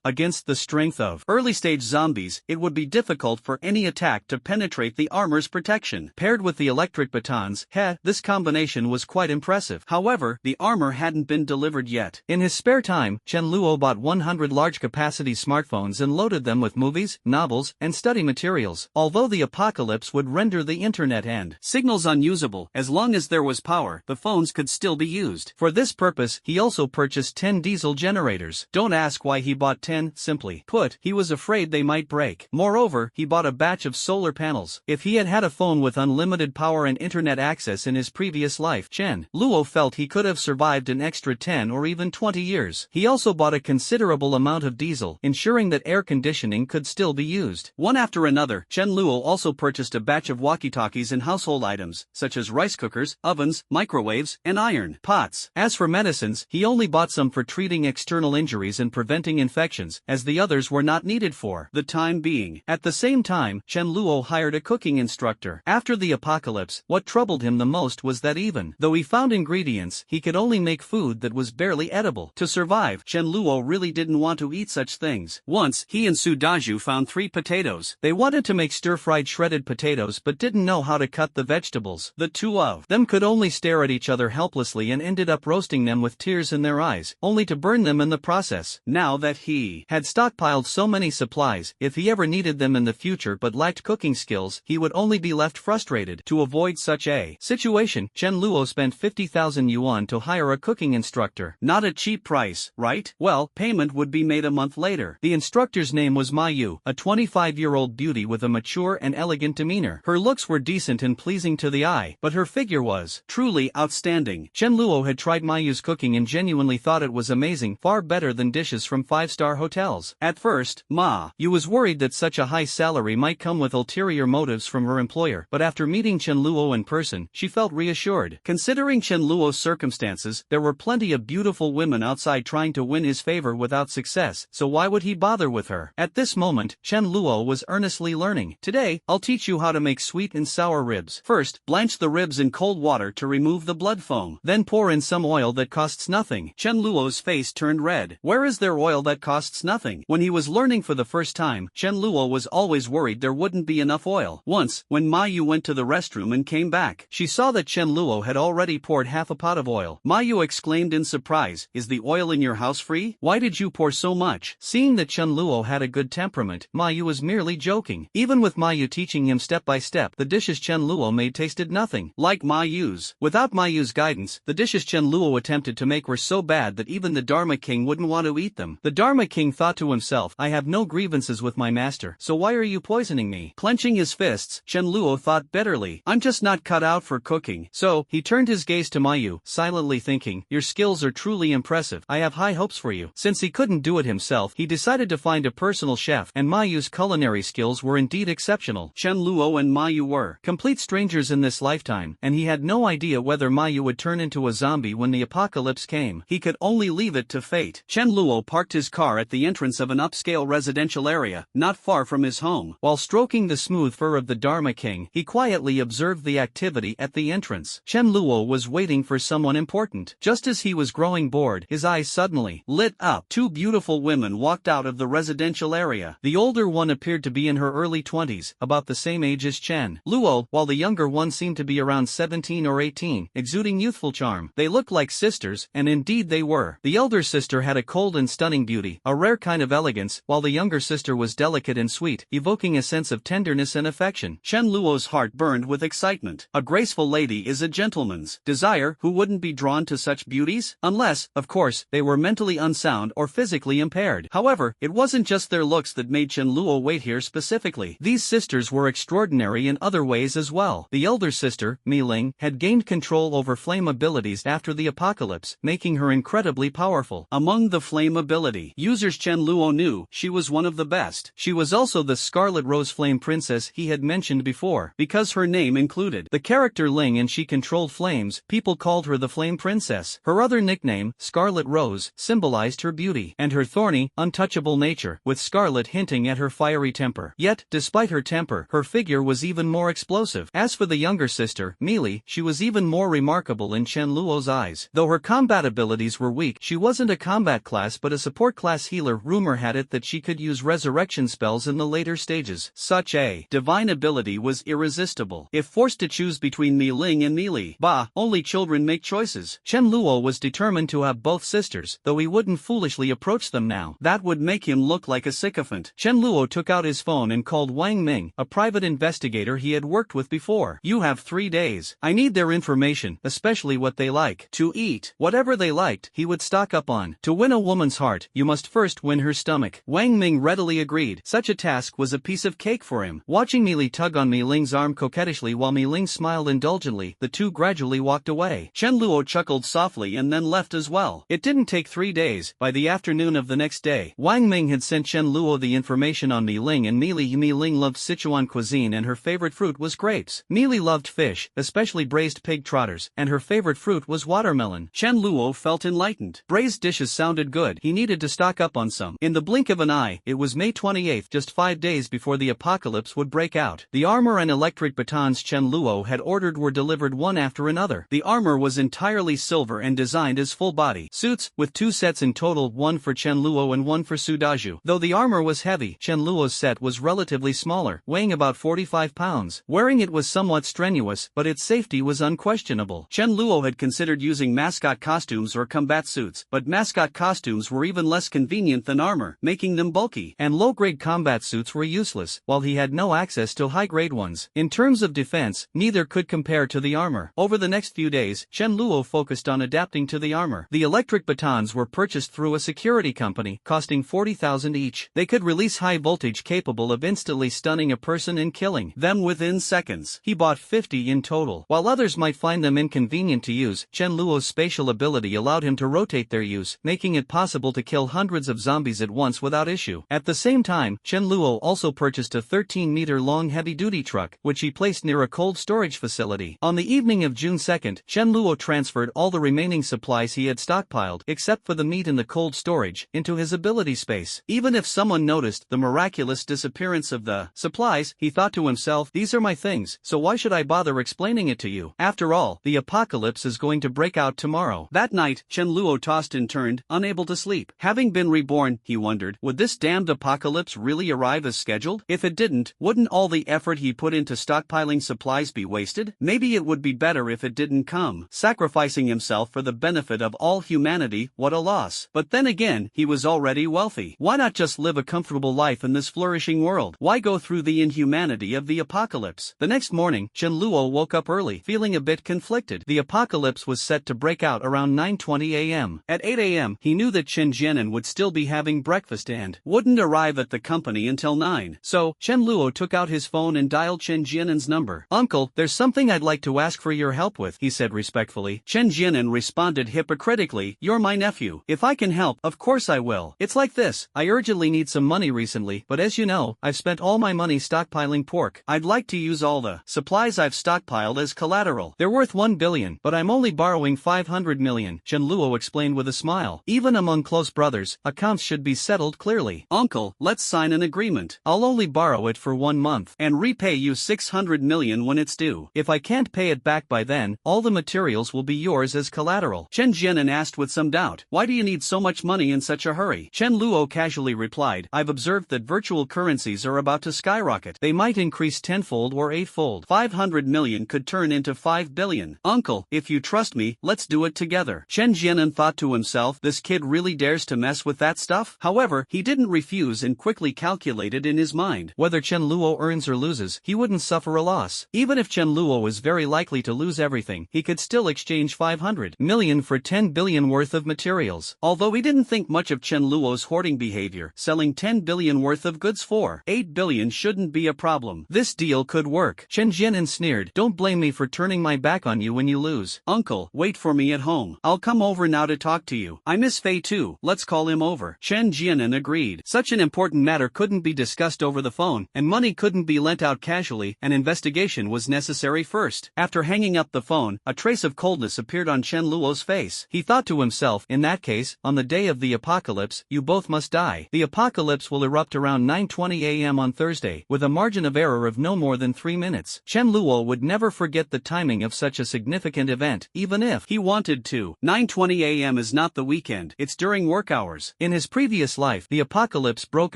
Against the strength of early-stage zombies, it would be difficult for any attack to penetrate the armor's protection. Paired with the electric batons, this combination was quite impressive. However, the armor hadn't been delivered yet. In his spare time, Chen Luo bought 100 large-capacity smartphones and loaded them with movies, novels, and study materials. Although the apocalypse would render the internet and signals unusable, as long as there was power, the phones could still be used. For this purpose, he also purchased 10 diesel generators. Don't ask why he bought 10, simply put, he was afraid they might break. Moreover, he bought a batch of solar panels. If he had had a phone with unlimited power and internet access in his previous life, Chen Luo felt he could have survived an extra 10 or even 20 years. He also bought a considerable amount of diesel, ensuring that air conditioning could still be used. One after another, Chen Luo also purchased a batch of walkie-talkies and household items, such as rice cookers, ovens, microwaves, and iron pots. As for medicines, he only bought some for treating external injuries and preventing infections, as the others were not needed for the time being. At the same time, Chen Luo hired a cooking instructor. After the apocalypse, what troubled him the most was that even though he found ingredients, he could only make food that was barely edible. To survive, Chen Luo really didn't want to eat such things. Once, he and Su Daju found 3 potatoes. They wanted to make stir-fried shredded potatoes but didn't know how to cut the vegetables. The two of them could only stare at each other helplessly and ended up roasting them with tears in their eyes, only to burn them in the process. Now that he had stockpiled so many supplies, if he ever needed them in the future but lacked cooking skills, he would only be left frustrated. To avoid such a situation, Chen Luo spent 50,000 yuan to hire a cooking instructor. Not a cheap price, right? Well, payment would be made a month later. The instructor's name was Ma Yu, a 25-year-old beauty with a mature and elegant demeanor. Her looks were decent and pleasing to the eye, but her figure was truly outstanding. Chen Luo had tried Ma Yu's cooking and genuinely thought it was amazing, far better than dishes from 5-star hotels. At first, Ma Yu was worried that such a high salary might come with ulterior motives from her employer, but after meeting Chen Luo in person, she felt reassured. Considering Chen Luo's circumstances, there were plenty of beautiful women outside trying to win his favor without success, so why would he bother with her? At this moment, Chen Luo was earnestly learning. Today, I'll teach you how to make sweet and sour ribs. First, blanch the ribs in cold water to remove the blood foam. Then pour in some oil that costs nothing. Chen Luo's face turned red. Where is there oil that costs nothing? When he was learning for the first time, Chen Luo was always worried there wouldn't be enough oil. Once, when Ma Yu went to the restroom and came back, she saw that Chen Luo had already poured half a pot of oil. Ma Yu exclaimed in surprise, "Is the oil in your house free? Why did you pour so much?" Seeing that Chen Luo had a good temperament, Ma Yu was merely joking. Even with Ma Yu teaching him step by step, the dishes Chen Luo made tasted nothing like Ma Yu's. Without Ma Yu's guidance, the dishes Chen Luo attempted to make were so bad that even the Dharma King wouldn't want to eat them. The Dharma King thought to himself, "I have no grievances with my master, so why are you poisoning me?" Clenching his fists, Chen Luo thought bitterly, "I'm just not cut out for cooking." So, he turned his gaze to Ma Yu, silently thinking, "Your skills are truly impressive. I have high hopes for you." Since he couldn't do it himself, he decided to find a personal chef, and Ma Yu's culinary skills were indeed exceptional. Chen Luo and Ma Yu were complete strangers in this lifetime, and he had no idea whether Ma Yu would turn into a zombie when the apocalypse came. He could only leave it to fate. Chen Luo parked his car at the entrance of an upscale residential area, not far from his home. While stroking the smooth fur of the Dharma King, he quietly observed the activity at the entrance. Chen Luo was waiting for someone important. Just as he was growing bored, his eyes suddenly lit up. 2 beautiful women walked out of the residential area. The older one appeared to be in her early 20s, about the same age as Chen Luo, while the younger one seemed to be around 17 or 18, exuding youthful charm. They looked like sisters, and indeed they were. The elder sister had a cold and stunning stunning beauty, a rare kind of elegance, while the younger sister was delicate and sweet, evoking a sense of tenderness and affection. Chen Luo's heart burned with excitement. A graceful lady is a gentleman's desire. Who wouldn't be drawn to such beauties? Unless, of course, they were mentally unsound or physically impaired. However, it wasn't just their looks that made Chen Luo wait here specifically. These sisters were extraordinary in other ways as well. The elder sister, Mi Ling, had gained control over flame abilities after the apocalypse, making her incredibly powerful. Among the flame ability users Chen Luo knew, she was one of the best. She was also the Scarlet Rose Flame Princess he had mentioned before. Because her name included the character Ling and she controlled flames, people called her the Flame Princess. Her other nickname, Scarlet Rose, symbolized her beauty and her thorny, untouchable nature, with scarlet hinting at her fiery temper. Yet, despite her temper, her figure was even more explosive. As for the younger sister, Meili, she was even more remarkable in Chen Luo's eyes. Though her combat abilities were weak, she wasn't a combat class but a support class healer. Rumor had it that she could use resurrection spells in the later stages. Such a divine ability was irresistible. If forced to choose between Mi Ling and Meili, bah, only children make choices. Chen Luo was determined to have both sisters, though he wouldn't foolishly approach them now. That would make him look like a sycophant. Chen Luo took out his phone and called Wang Ming, a private investigator he had worked with before. You have 3 days. I need their information, especially what they like to eat. Whatever they liked, he would stock up on. To win a woman's heart, you must first win her stomach. Wang Ming readily agreed. Such a task was a piece of cake for him. Watching Meili tug on Mi Ling's arm coquettishly while Mi Ling smiled indulgently, the two gradually walked away. Chen Luo chuckled softly and then left as well. It didn't take 3 days. By the afternoon of the next day, Wang Ming had sent Chen Luo the information on Mi Ling and Meili. Mi Ling loved Sichuan cuisine and her favorite fruit was grapes. Meili loved fish, especially braised pig trotters, and her favorite fruit was watermelon. Chen Luo felt enlightened. Braised dishes sounded good. He needed to stock up on some. In the blink of an eye, it was May 28th, just 5 days before the apocalypse would break out. The armor and electric batons Chen Luo had ordered were delivered one after another. The armor was entirely silver and designed as full-body suits, with 2 sets in total, one for Chen Luo and one for Su Daju. Though the armor was heavy, Chen Luo's set was relatively smaller, weighing about 45 pounds. Wearing it was somewhat strenuous, but its safety was unquestionable. Chen Luo had considered using mascot costumes or combat suits, but mascot costumes were even less convenient than armor, making them bulky, and low-grade combat suits were useless, while he had no access to high-grade ones. In terms of defense, neither could compare to the armor. Over the next few days, Chen Luo focused on adapting to the armor. The electric batons were purchased through a security company, costing 40,000 each. They could release high voltage capable of instantly stunning a person and killing them within seconds. He bought 50 in total. While others might find them inconvenient to use, Chen Luo's spatial ability allowed him to rotate their use, making it possible to kill hundreds of zombies at once without issue. At the same time, Chen Luo also purchased a 13-meter-long heavy-duty truck, which he placed near a cold storage facility. On the evening of June 2nd, Chen Luo transferred all the remaining supplies he had stockpiled, except for the meat in the cold storage, into his ability space. Even if someone noticed the miraculous disappearance of the supplies, he thought to himself, these are my things, so why should I bother explaining it to you? After all, the apocalypse is going to break out tomorrow. That night, Chen Luo tossed and turned, unable to sleep. Having been reborn, he wondered, would this damned apocalypse really arrive as scheduled? If it didn't, wouldn't all the effort he put into stockpiling supplies be wasted? Maybe it would be better if it didn't come. Sacrificing himself for the benefit of all humanity, what a loss. But then again, he was already wealthy. Why not just live a comfortable life in this flourishing world? Why go through the inhumanity of the apocalypse? The next morning, Chen Luo woke up early, feeling a bit conflicted. The apocalypse was set to break out around 9:20 a.m. At 8 a.m., he knew that Chen Jianan would still be having breakfast and wouldn't arrive at the company until 9. So, Chen Luo took out his phone and dialed Chen Jianan's number. Uncle, there's something I'd like to ask for your help with, he said respectfully. Chen Jianan responded hypocritically, you're my nephew. If I can help, of course I will. It's like this, I urgently need some money recently, but as you know, I've spent all my money stockpiling pork. I'd like to use all the supplies I've stockpiled as collateral. They're worth 1 billion, but I'm only borrowing 500 million, Chen Luo explained with a smile. Even among close brothers, accounts should be settled clearly. Uncle, let's sign an agreement. I'll only borrow it for 1 month, and repay you 600 million when it's due. If I can't pay it back by then, all the materials will be yours as collateral. Chen Jianan asked with some doubt, why do you need so much money in such a hurry? Chen Luo casually replied, I've observed that virtual currencies are about to skyrocket. They might increase tenfold or eightfold. 500 million could turn into 5 billion. Uncle, if you trust me, let's do it together. Chen Jianan thought to himself, this kid really dares forced to mess with that stuff? However, he didn't refuse and quickly calculated in his mind. Whether Chen Luo earns or loses, he wouldn't suffer a loss. Even if Chen Luo is very likely to lose everything, he could still exchange 500 million for 10 billion worth of materials. Although he didn't think much of Chen Luo's hoarding behavior, selling 10 billion worth of goods for 8 billion shouldn't be a problem. This deal could work. Chen Jianan sneered, "Don't blame me for turning my back on you when you lose." "Uncle, wait for me at home. I'll come over now to talk to you. I miss Fei too, let's call him over." Chen Jianan agreed. Such an important matter couldn't be discussed over the phone, and money couldn't be lent out casually. An investigation was necessary first. After hanging up the phone, a trace of coldness appeared on Chen Luo's face. He thought to himself, "In that case, on the day of the apocalypse, you both must die. The apocalypse will erupt around 9:20 a.m. on Thursday, with a margin of error of no more than 3 minutes. Chen Luo would never forget the timing of such a significant event, even if he wanted to. 9:20 a.m. is not the weekend, it's during work hours. In his previous life, the apocalypse broke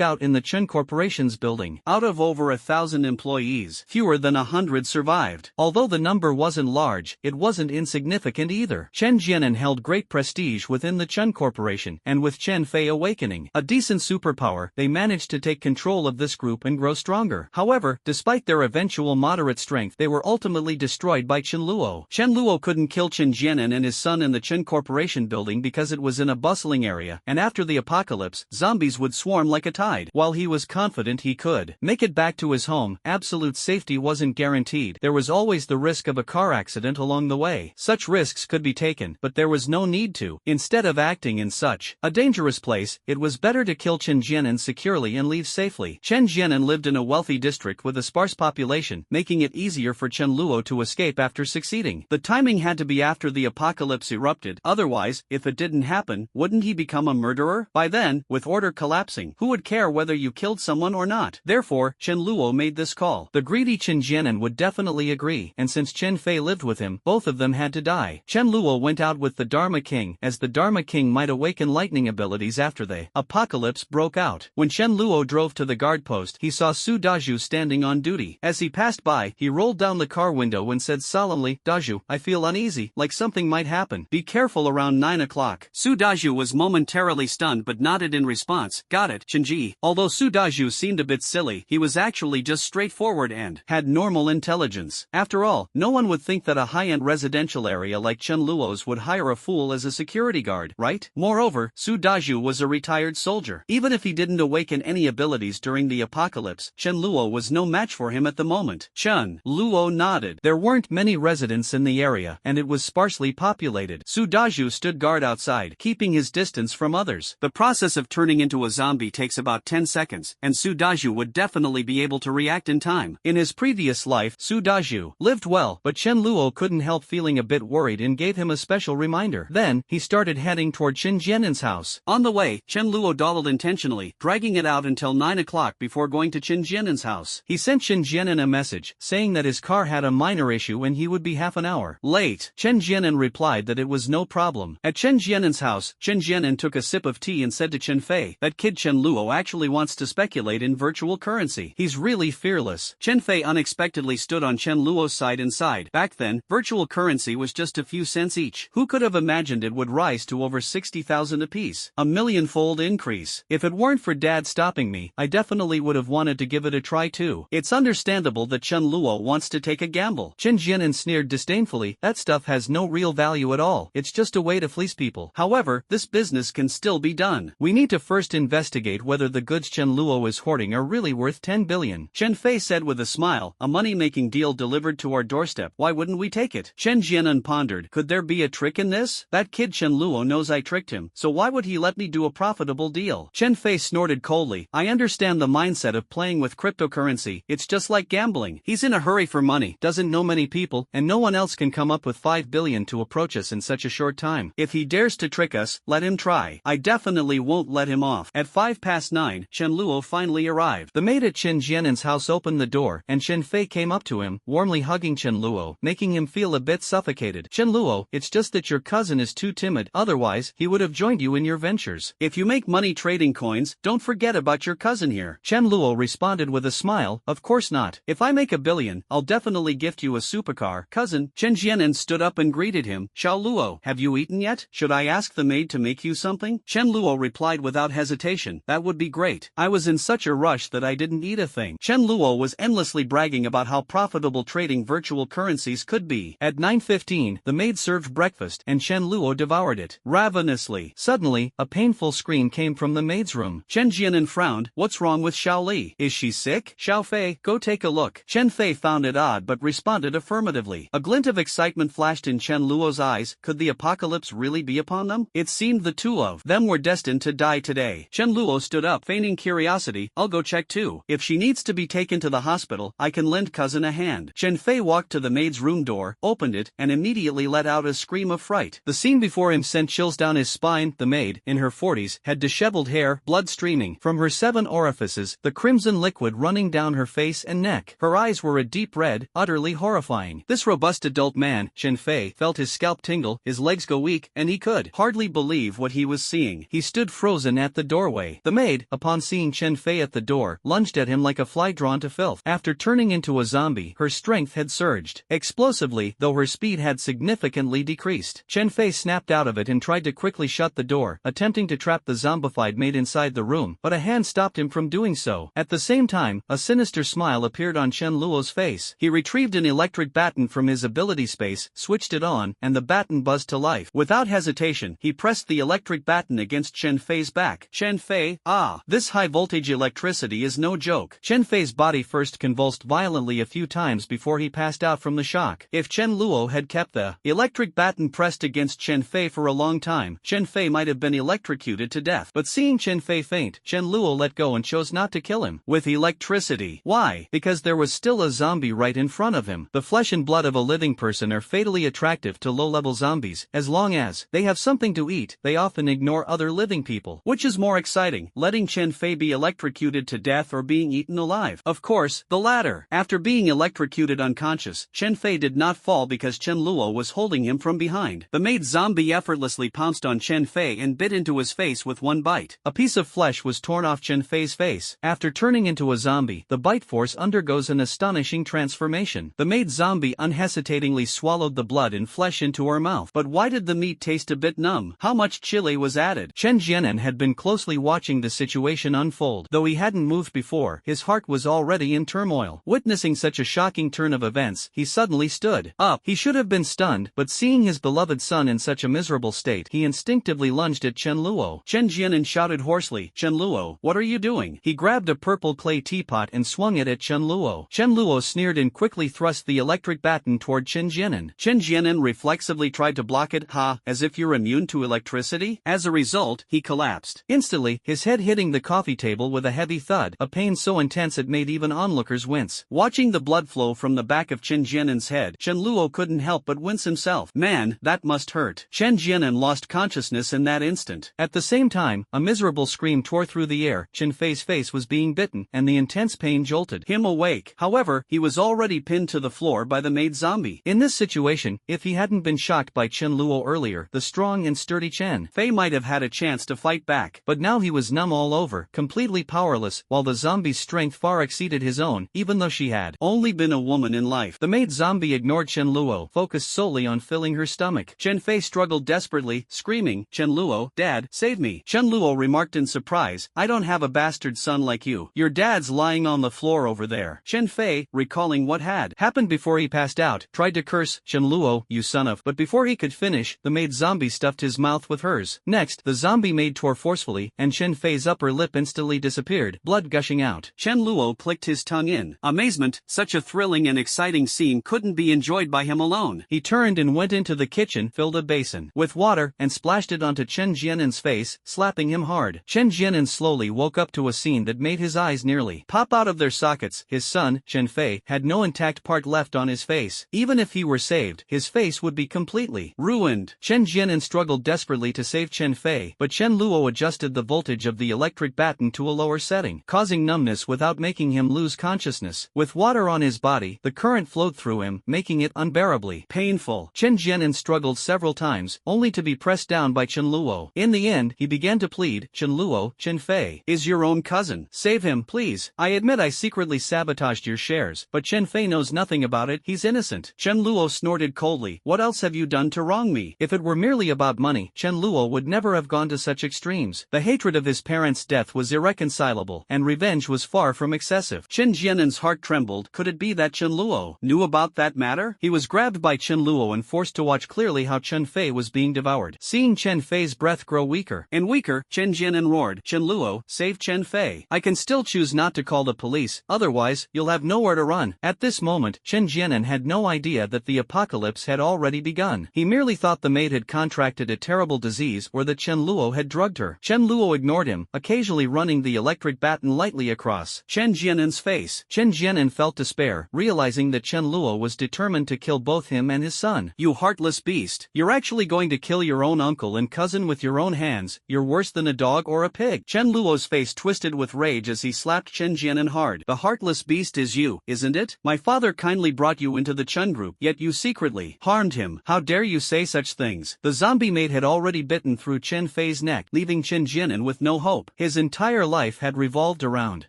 out in the Chen Corporation's building. Out of over 1,000 employees, fewer than 100 survived. Although the number wasn't large, it wasn't insignificant either. Chen Jianan held great prestige within the Chen Corporation, and with Chen Fei awakening a decent superpower, they managed to take control of this group and grow stronger. However, despite their eventual moderate strength, they were ultimately destroyed by Chen Luo. Chen Luo couldn't kill Chen Jianan and his son in the Chen Corporation building because it was in a bustling area, and after the apocalypse, zombies would swarm like a tide. While he was confident he could make it back to his home, absolute safety wasn't guaranteed. There was always the risk of a car accident along the way. Such risks could be taken, but there was no need to. Instead of acting in such a dangerous place, it was better to kill Chen Jianan securely and leave safely. Chen Jianan lived in a wealthy district with a sparse population, making it easier for Chen Luo to escape after succeeding. The timing had to be after the apocalypse erupted, otherwise, if it didn't happen, wouldn't he become a murderer? By then, with order collapsing, who would care whether you killed someone or not? Therefore, Chen Luo made this call. The greedy Chen Jianan would definitely agree, and since Chen Fei lived with him, both of them had to die. Chen Luo went out with the Dharma King, as the Dharma King might awaken lightning abilities after the apocalypse broke out. When Chen Luo drove to the guard post, he saw Su Daju standing on duty. As he passed by, he rolled down the car window and said solemnly, "Daju, I feel uneasy, like something might happen. Be careful around 9 o'clock." Su Daju was momentarily stunned but nodded in response. "Got it, Chenji." Although Su Daju seemed a bit silly, he was actually just straightforward and had normal intelligence. After all, no one would think that a high-end residential area like Chen Luo's would hire a fool as a security guard, right? Moreover, Su Daju was a retired soldier. Even if he didn't awaken any abilities during the apocalypse, Chen Luo was no match for him at the moment. Chen Luo nodded. There weren't many residents in the area, and it was sparsely populated. Su Daju stood guard outside, keeping his distance from others. The process of turning into a zombie takes about 10 seconds, and Su Daju would definitely be able to react in time. In his previous life, Su Daju lived well, but Chen Luo couldn't help feeling a bit worried and gave him a special reminder. Then, he started heading toward Chen Jianan's house. On the way, Chen Luo dawdled intentionally, dragging it out until 9 o'clock before going to Chen Jianan's house. He sent Chen Jianan a message, saying that his car had a minor issue and he would be half an hour late. Chen Jianan replied that it was no problem. At Chen Jianan's house, Chen Jianan took a sip of tea and said to Chen Fei, "That kid Chen Luo actually wants to speculate in virtual currency. He's really fearless." Chen Fei unexpectedly stood on Chen Luo's side and sighed. Back then, virtual currency was just a few cents each. Who could have imagined it would rise to over 60,000 apiece? A million-fold increase. If it weren't for Dad stopping me, I definitely would have wanted to give it a try too. It's understandable that Chen Luo wants to take a gamble. Chen Jianan sneered disdainfully, "That stuff has no real value at all. It's just a way to fleece people. However, this business can still be done. We need to first investigate whether the goods Chen Luo is hoarding are really worth 10 billion. Chen Fei said with a smile, "A money-making deal delivered to our doorstep. Why wouldn't we take it?" Chen Jianan pondered, "Could there be a trick in this? That kid Chen Luo knows I tricked him, so why would he let me do a profitable deal?" Chen Fei snorted coldly, "I understand the mindset of playing with cryptocurrency. It's just like gambling. He's in a hurry for money, doesn't know many people, and no one else can come up with 5 billion to approach us in such a short time. If he dares to trick us, let him try. I definitely won't let him off." At 9:05, Chen Luo finally arrived. The maid at Chen Jianan's house opened the door, and Chen Fei came up to him, warmly hugging Chen Luo, making him feel a bit suffocated. "Chen Luo, it's just that your cousin is too timid, otherwise, he would have joined you in your ventures. If you make money trading coins, don't forget about your cousin here." Chen Luo responded with a smile, "Of course not. If I make $1 billion, I'll definitely gift you a supercar, cousin." Chen Jianan stood up and greeted him. "Xiao Luo, have you eaten yet? Should I ask the maid to make you something?" something? Chen Luo replied without hesitation. That would be great. I was in such a rush that I didn't eat a thing. Chen Luo was endlessly bragging about how profitable trading virtual currencies could be. At 9:15, the maid served breakfast and Chen Luo devoured it ravenously. Suddenly, a painful scream came from the maid's room. Chen Jianan frowned. What's wrong with Xiao Li? Is she sick? Xiao Fei, go take a look. Chen Fei found it odd but responded affirmatively. A glint of excitement flashed in Chen Luo's eyes. Could the apocalypse really be upon them? It seemed the two of them were destined to die today. Chen Luo stood up, feigning curiosity. I'll go check too. If she needs to be taken to the hospital, I can lend cousin a hand. Chen Fei walked to the maid's room door, opened it, and immediately let out a scream of fright. The scene before him sent chills down his spine. The maid, in her 40s, had disheveled hair, blood streaming from her 7 orifices, the crimson liquid running down her face and neck. Her eyes were a deep red, utterly horrifying. This robust adult man, Chen Fei, felt his scalp tingle, his legs go weak, and he could hardly believe what he was seeing. He stood frozen at the doorway. The maid, upon seeing Chen Fei at the door, lunged at him like a fly drawn to filth. After turning into a zombie, her strength had surged explosively, though her speed had significantly decreased. Chen Fei snapped out of it and tried to quickly shut the door, attempting to trap the zombified maid inside the room, but a hand stopped him from doing so. At the same time, a sinister smile appeared on Chen Luo's face. He retrieved an electric baton from his ability space, switched it on, and the baton buzzed to life. Without hesitation, he pressed the electric baton against Chen Fei's back. Chen Fei, this high-voltage electricity is no joke. Chen Fei's body first convulsed violently a few times before he passed out from the shock. If Chen Luo had kept the electric baton pressed against Chen Fei for a long time, Chen Fei might have been electrocuted to death. But seeing Chen Fei faint, Chen Luo let go and chose not to kill him with electricity. Why? Because there was still a zombie right in front of him. The flesh and blood of a living person are fatally attractive to low-level zombies. As long as they have something to eat, they often ignore other living people. Which is more exciting, letting Chen Fei be electrocuted to death or being eaten alive? Of course, the latter. After being electrocuted unconscious, Chen Fei did not fall because Chen Luo was holding him from behind. The maid zombie effortlessly pounced on Chen Fei and bit into his face with one bite. A piece of flesh was torn off Chen Fei's face. After turning into a zombie, the bite force undergoes an astonishing transformation. The maid zombie unhesitatingly swallowed the blood and flesh into her mouth. But why did the meat taste a bit numb? How much chili was added? Chen Jianan had been closely watching the situation unfold. Though he hadn't moved before, his heart was already in turmoil. Witnessing such a shocking turn of events, he suddenly stood up. He should have been stunned, but seeing his beloved son in such a miserable state, he instinctively lunged at Chen Luo. Chen Jianan shouted hoarsely, Chen Luo, what are you doing? He grabbed a purple clay teapot and swung it at Chen Luo. Chen Luo sneered and quickly thrust the electric baton toward Chen Jianan. Chen Jianan reflexively tried to block it. As if you're immune to electricity? As a result, he collapsed instantly, his head hitting the coffee table with a heavy thud, a pain so intense it made even onlookers wince. Watching the blood flow from the back of Chen Jianan's head, Chen Luo couldn't help but wince himself. Man, that must hurt. Chen Jianan lost consciousness in that instant. At the same time, a miserable scream tore through the air. Chen Fei's face was being bitten, and the intense pain jolted him awake. However, he was already pinned to the floor by the maid zombie. In this situation, if he hadn't been shocked by Chen Luo earlier, the strong and sturdy Chen Fei might have had a chance to fight back. But now he was numb all over, completely powerless, while the zombie's strength far exceeded his own, even though she had only been a woman in life. The maid zombie ignored Chen Luo, focused solely on filling her stomach. Chen Fei struggled desperately, screaming, Chen Luo, Dad, save me. Chen Luo remarked in surprise, I don't have a bastard son like you. Your dad's lying on the floor over there. Chen Fei, recalling what had happened before he passed out, tried to curse, Chen Luo, you son of, but before he could finish, the maid zombie stuffed his mouth with hers. Next, the zombie maid tore forcefully, and Chen Fei's upper lip instantly disappeared, blood gushing out. Chen Luo clicked his tongue in amazement. Such a thrilling and exciting scene couldn't be enjoyed by him alone. He turned and went into the kitchen, filled a basin with water, and splashed it onto Chen Jianan's face, slapping him hard. Chen Jianan slowly woke up to a scene that made his eyes nearly pop out of their sockets. His son, Chen Fei, had no intact part left on his face. Even if he were saved, his face would be completely ruined. Chen Jianan struggled desperately to save Chen Fei, but Chen Luo adjusted the voltage of the electric baton to a lower setting, causing numbness without making him lose consciousness. With water on his body, the current flowed through him, making it unbearably painful. Chen Jianan struggled several times, only to be pressed down by Chen Luo. In the end, he began to plead, Chen Luo, Chen Fei is your own cousin. Save him, please. I admit I secretly sabotaged your shares, but Chen Fei knows nothing about it, he's innocent. Chen Luo snorted coldly, what else have you done to wrong me? If it were merely about money, Chen Luo would would never have gone to such extremes. The hatred of his parents' death was irreconcilable, and revenge was far from excessive. Chen Jianen's heart trembled. Could it be that Chen Luo knew about that matter? He was grabbed by Chen Luo and forced to watch clearly how Chen Fei was being devoured. Seeing Chen Fei's breath grow weaker and weaker, Chen Jianen roared, "Chen Luo, save Chen Fei. I can still choose not to call the police, otherwise, you'll have nowhere to run." At this moment, Chen Jianen had no idea that the apocalypse had already begun. He merely thought the maid had contracted a terrible disease or that Chen Luo had drugged her. Chen Luo ignored him, occasionally running the electric baton lightly across Chen Jianen's face. Chen Jianen felt despair, realizing that Chen Luo was determined to kill both him and his son. "You heartless beast. You're actually going to kill your own uncle and cousin with your own hands. You're worse than a dog or a pig." Chen Luo's face twisted with rage as he slapped Chen Jianen hard. "The heartless beast is you, isn't it? My father kindly brought you into the Chen group, yet you secretly harmed him. How dare you say such things?" The zombie maid had already bitten through Chen Fei's neck, leaving Chen Jianen with no hope. His entire life had revolved around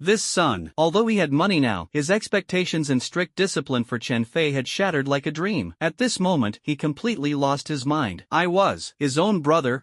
this son. Although he had money now, his expectations and strict discipline for Chen Fei had shattered like a dream. At this moment, he completely lost his mind. I was his own brother.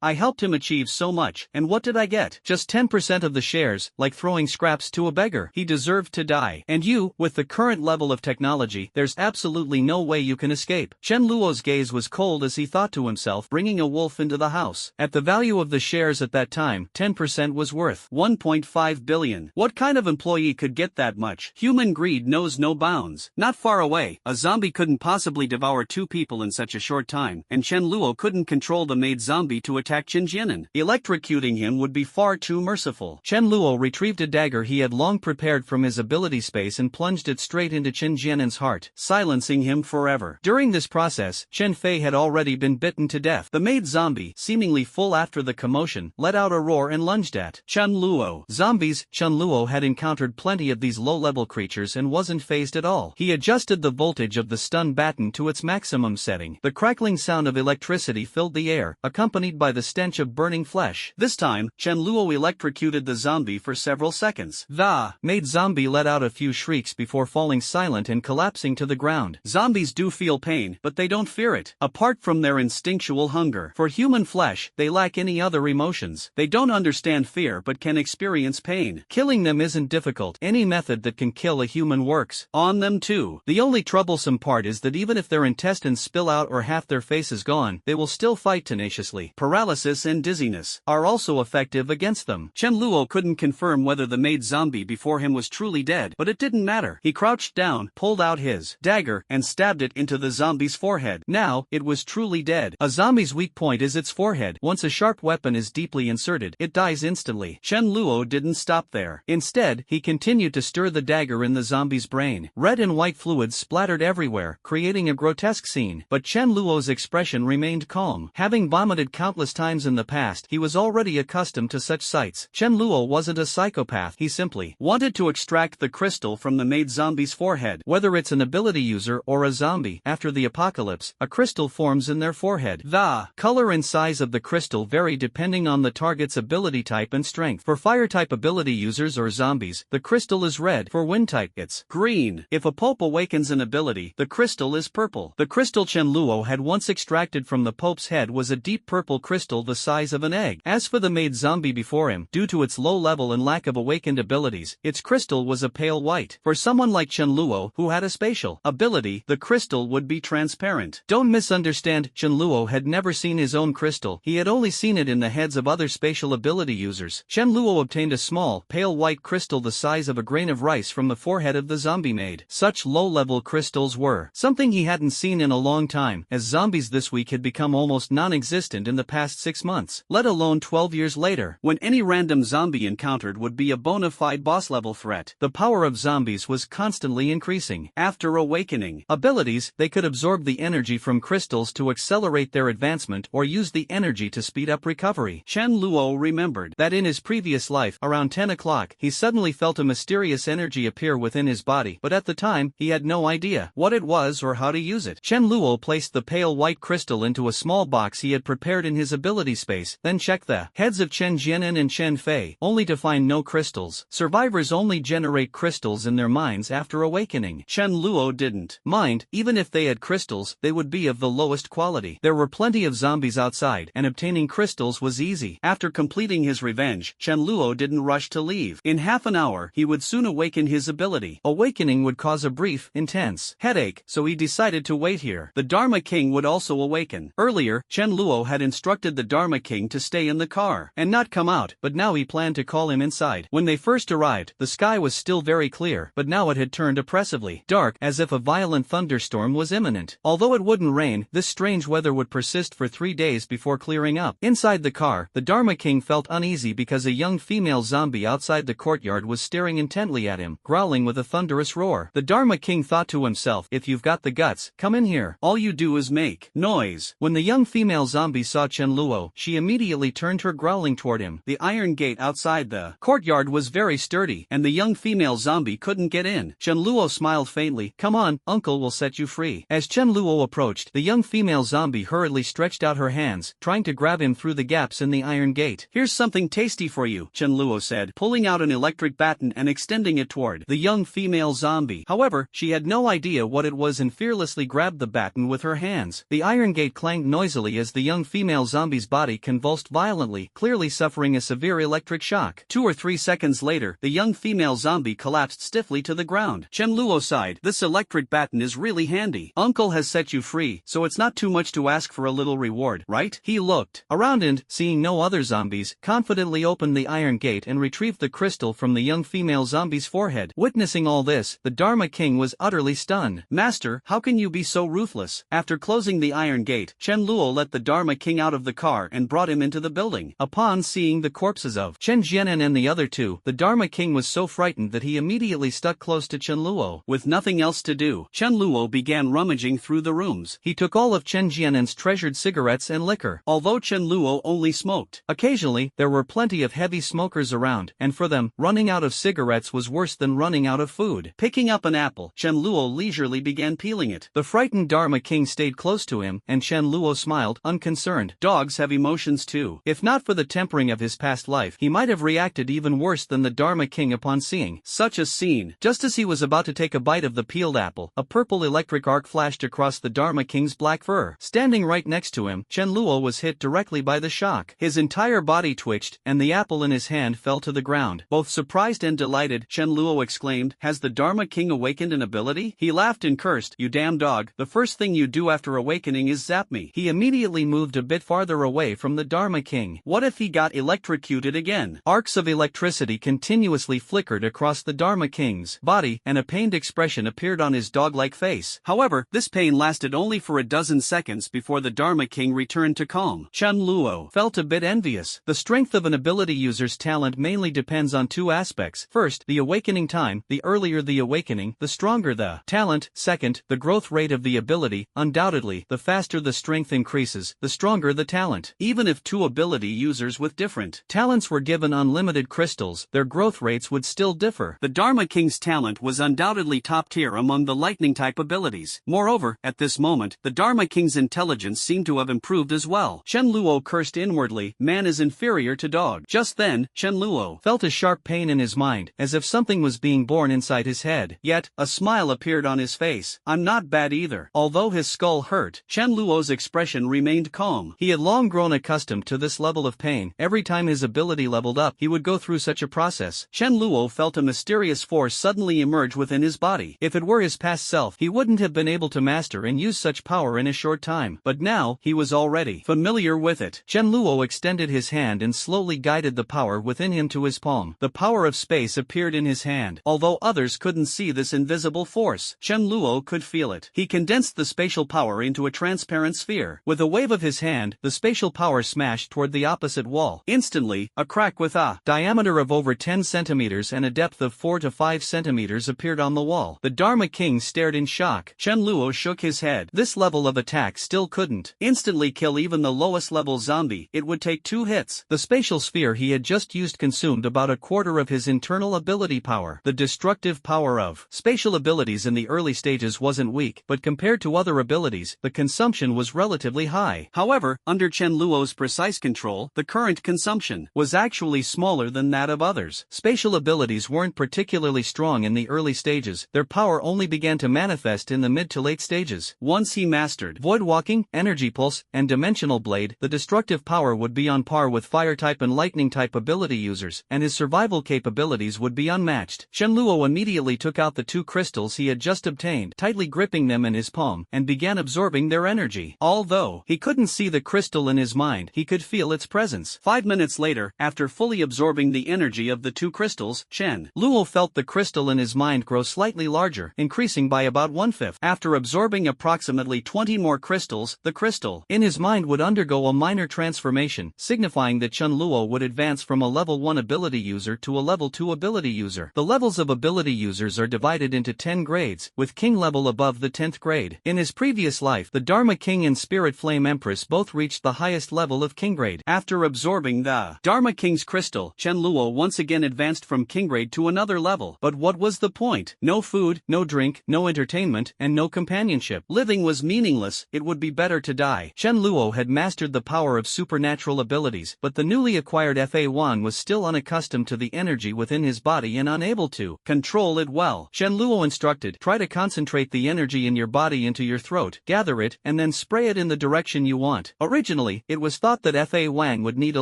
I helped him achieve so much, and what did I get? Just 10% of the shares, like throwing scraps to a beggar. He deserved to die. And you, with the current level of technology, there's absolutely no way you can escape. Chen Luo's gaze was cold as he thought to himself, bringing a wolf into the house. At the value of the shares at that time, 10% was worth 1.5 billion. What kind of employee could get that much? Human greed knows no bounds. Not far away, a zombie couldn't possibly devour two people in such a short time, and Chen Luo couldn't control the maid zombie to attack Chen Jianen. Electrocuting him would be far too merciful. Chen Luo retrieved a dagger he had long prepared from his ability space and plunged it straight into Chen Jianen's heart, silencing him forever. During this process, Chen Fei had already been bitten to death. The maid zombie, seemingly full after the commotion, let out a roar and lunged at Chen Luo. Zombies. Chen Luo had encountered plenty of these low-level creatures and wasn't fazed at all. He adjusted the voltage of the stun baton to its maximum setting. The crackling sound of electricity filled the air, accompanied by the stench of burning flesh. This time, Chen Luo electrocuted the zombie for several seconds. The maid zombie let out a few shrieks before falling silent and collapsing to the ground. Zombies do feel pain, but they don't fear it. Apart from their instinctual hunger for human flesh, they lack any other emotions. They don't understand fear but can experience pain. Killing them isn't difficult. Any method that can kill a human works on them too. The only troublesome part is that even if their intestines spill out or half their face is gone, they will still fight tenaciously. Paralysis and dizziness are also effective against them. Chen Luo couldn't confirm whether the maid zombie before him was truly dead, but it didn't matter. He crouched down, pulled out his dagger, and stabbed it into the zombie's forehead. Now, it was truly dead. A zombie's weak point is its forehead. Once a sharp weapon is deeply inserted, it dies instantly. Chen Luo didn't stop there. Instead, he continued to stir the dagger in the zombie's brain. Red and white fluids splattered everywhere, creating a grotesque scene. But Chen Luo's expression remained calm. Having vomited countless times in the past, he was already accustomed to such sights. Chen Luo wasn't a psychopath. He simply wanted to extract the crystal from the maid zombie's forehead. Whether it's an ability user or a zombie, after the apocalypse, a crystal forms in their forehead. The color and size of the crystal vary depending on the target's ability type and strength. For fire-type ability users or zombies, the crystal is red. For wind-type, it's green. If a Pope awakens an ability, the crystal is purple. The crystal Chen Luo had once extracted from the Pope's head was a deep purple crystal the size of an egg. As for the maid zombie before him, due to its low level and lack of awakened abilities, its crystal was a pale white. For someone like Chen Luo, who had a spatial ability, the crystal would be transparent. Don't misunderstand, Chen Luo had never seen his own crystal. He had only seen it in the heads of other spatial ability users. Chen Luo obtained a small, pale white crystal the size of a grain of rice from the forehead of the zombie maid. Such low-level crystals were something he hadn't seen in a long time, as zombies this week had become almost non-existent in the past 6 months, let alone 12 years later, when any random zombie encountered would be a bona fide boss-level threat. The power of zombies was constantly increasing. After awakening abilities, they could absorb the energy from crystals to accelerate their advancement or use the energy to speed up recovery. Chen Luo remembered that in his previous life, around 10 o'clock, he suddenly felt a mysterious energy appear within his body, but at the time, he had no idea what it was or how to use it. Chen Luo placed the pale white crystal into a small box he had prepared in his ability space, then checked the heads of Chen Jianen and Chen Fei, only to find no crystals. Survivors only generate crystals in their minds after awakening. Chen Luo didn't mind. Even if they had crystals, they would be of the lowest quality. There were plenty of zombies outside, and obtaining crystals was easy. After completing his revenge, Chen Luo didn't rush to leave. In half an hour, he would soon awaken his ability. Awakening would cause a brief, intense headache, so he decided to wait here. The Dharma King would also awaken. Earlier, Chen Luo had instructed the Dharma King to stay in the car and not come out, but now he planned to call him inside. When they first arrived, the sky was still very clear, but now it had turned oppressively dark, as if a violent thunderstorm was imminent. Although it wouldn't rain, this strange weather would persist for 3 days before clearing up. Inside the car, the Dharma King felt uneasy because a young female zombie outside the courtyard was staring intently at him, growling with a thunderous roar. The Dharma King thought to himself, if you've got the guts, come in here. All you do is make noise. When the young female zombie saw Chen Luo, she immediately turned her growling toward him. The iron gate outside the courtyard was very sturdy, and the young female zombie couldn't get in. Chen Luo smiled faintly. Come on, uncle will set you free. As Chen Luo approached, the young female zombie hurriedly stretched out her hands, trying to grab him through the gaps in the iron gate. Here's something tasty for you, Chen Luo said, pulling out an electric baton and extending it toward the young female zombie. However, she had no idea what it was and fearlessly grabbed the baton with her hands. The iron gate clanged noisily as the young female zombie's body convulsed violently, clearly suffering a severe electric shock. 2 or 3 seconds later, the young female zombie collapsed stiffly to the ground. Chen Luo sighed. This electric baton is really handy. Uncle has set you free, so it's not too much to ask for a little reward, right? He looked around and, seeing no other zombies, confidently opened the iron gate and retrieved the crystal from the young female zombie's forehead. Witnessing all this, the Dharma King was utterly stunned. Master, how can you be so ruthless? After closing the iron gate, Chen Luo let the Dharma King out of the car and brought him into the building. Upon seeing the corpses of Chen Jianan and the other two, the Dharma King was so frightened that he immediately stuck close to Chen Luo. With nothing else to do, Chen Luo began rummaging through the rooms. He took all of Chen Jianan's treasured cigarettes and liquor. Although Chen Luo only smoked occasionally, there were plenty of heavy smokers around, and for them, running out of cigarettes was worse than running out of food. Picking up an apple, Chen Luo leisurely began peeling it. The frightened Dharma King stayed close to him, and Chen Luo smiled, unconcerned. Dogs have emotions too. If not for the tempering of his past life, he might have reacted even worse than the Dharma King upon seeing such a scene. Just as he was about to take a bite of the peeled apple, a purple electric arc flashed across the Dharma King's black fur. Standing right next to him, Chen Luo was hit directly by the shock. His entire body twitched, and the apple in his hand fell to the ground. Both surprised and delighted, Chen Luo exclaimed, "Has the Dharma King awakened an ability?" He laughed and cursed, "You damn dog, the first thing you do after awakening is zap me." He immediately moved a bit farther away from the Dharma King. What if he got electrocuted again? Arcs of electricity continuously flickered across the Dharma King's body, and a pained expression appeared on his dog-like face. However, this pain lasted only for a dozen seconds before the Dharma King returned to calm. Chen Luo felt a bit envious. The strength of an ability user's talent mainly depends on 2 aspects. First, the awakening time. The earlier the awakening, the stronger the talent. Second, the growth rate of the ability. Undoubtedly, the faster the strength increases, the stronger the talent. Even if 2 ability users with different talents were given unlimited crystals, their growth rates would still differ. The Dharma King's talent was undoubtedly top tier among the lightning-type abilities. Moreover, at this moment, the Dharma King's intelligence seemed to have improved as well. Chen Luo cursed inwardly, man is inferior to dog. Just then, Chen Luo felt a sharp pain in his mind, as if something was being born inside his head. Yet, a smile appeared on his face. I'm not bad either. Although his skull hurt, Chen Luo's expression remained calm. He had long grown accustomed to this level of pain. Every time his ability leveled up, he would go through such a process. Chen Luo felt a mysterious force suddenly emerge within his body. If it were his past self, he wouldn't have been able to master and use such power in a short time. But now, he was already familiar with it. Chen Luo extended his hand and slowly guided the power within him to his palm. The power of space appeared in his hand. Although others couldn't see this invisible force, Chen Luo could feel it. He condensed the spatial power into a transparent sphere. With a wave of his hand, the spatial power smashed toward the opposite wall. Instantly, a crack with a diameter of over 10 centimeters and a depth of 4 to 5 centimeters appeared on the wall. The Dharma King stared in shock. Chen Luo shook his head. This level of attack still couldn't instantly kill even the lowest level zombie. It would take 2 hits. The spatial sphere he had just used consumed about a quarter of his internal ability power. The destructive power of spatial abilities in the early stages wasn't weak, but compared to other abilities, the consumption was relatively high. However, under Chen Luo's precise control, the current consumption was actually smaller than that of others. Spatial abilities weren't particularly strong in the early stages. Their power only began to manifest in the mid to late stages. Once he mastered Void Walking, Energy Pulse, and dimensional blade, the destructive power would be on par with fire-type and lightning-type ability users, and his survival capabilities would be unmatched. Shenluo immediately took out the 2 crystals he had just obtained, tightly gripping them in his palm, and began absorbing their energy. Although he couldn't see the crystal in his mind, he could feel its presence. 5 minutes later, after fully absorbing the energy of the 2 crystals, Shenluo felt the crystal in his mind grow slightly larger, increasing by about 1/5. After absorbing approximately 20 more crystals, the crystal in his mind would undergo a minor transformation, signifying that Shenluo would advance from a level 1 ability user to a level 2 ability user. The levels of ability users are divided into 10 grades, with King level above the 10th grade. In his previous life, the Dharma King and Spirit Flame Empress both reached the highest level of King grade. After absorbing the Dharma King's crystal, Shenluo once again advanced from King grade to another level. But what was the point? No food, no drink, no entertainment, and no companionship. Living was meaningless, it would be better to die. Shenluo had mastered the power of supernatural abilities, but the newly acquired Fa1 was still unaccustomed to the energy within his body and unable to control it well. Shenluo instructed, try to concentrate the energy in your body into your throat, gather it, and then spray it in the direction you want. Originally, it was thought that Fa Wang would need a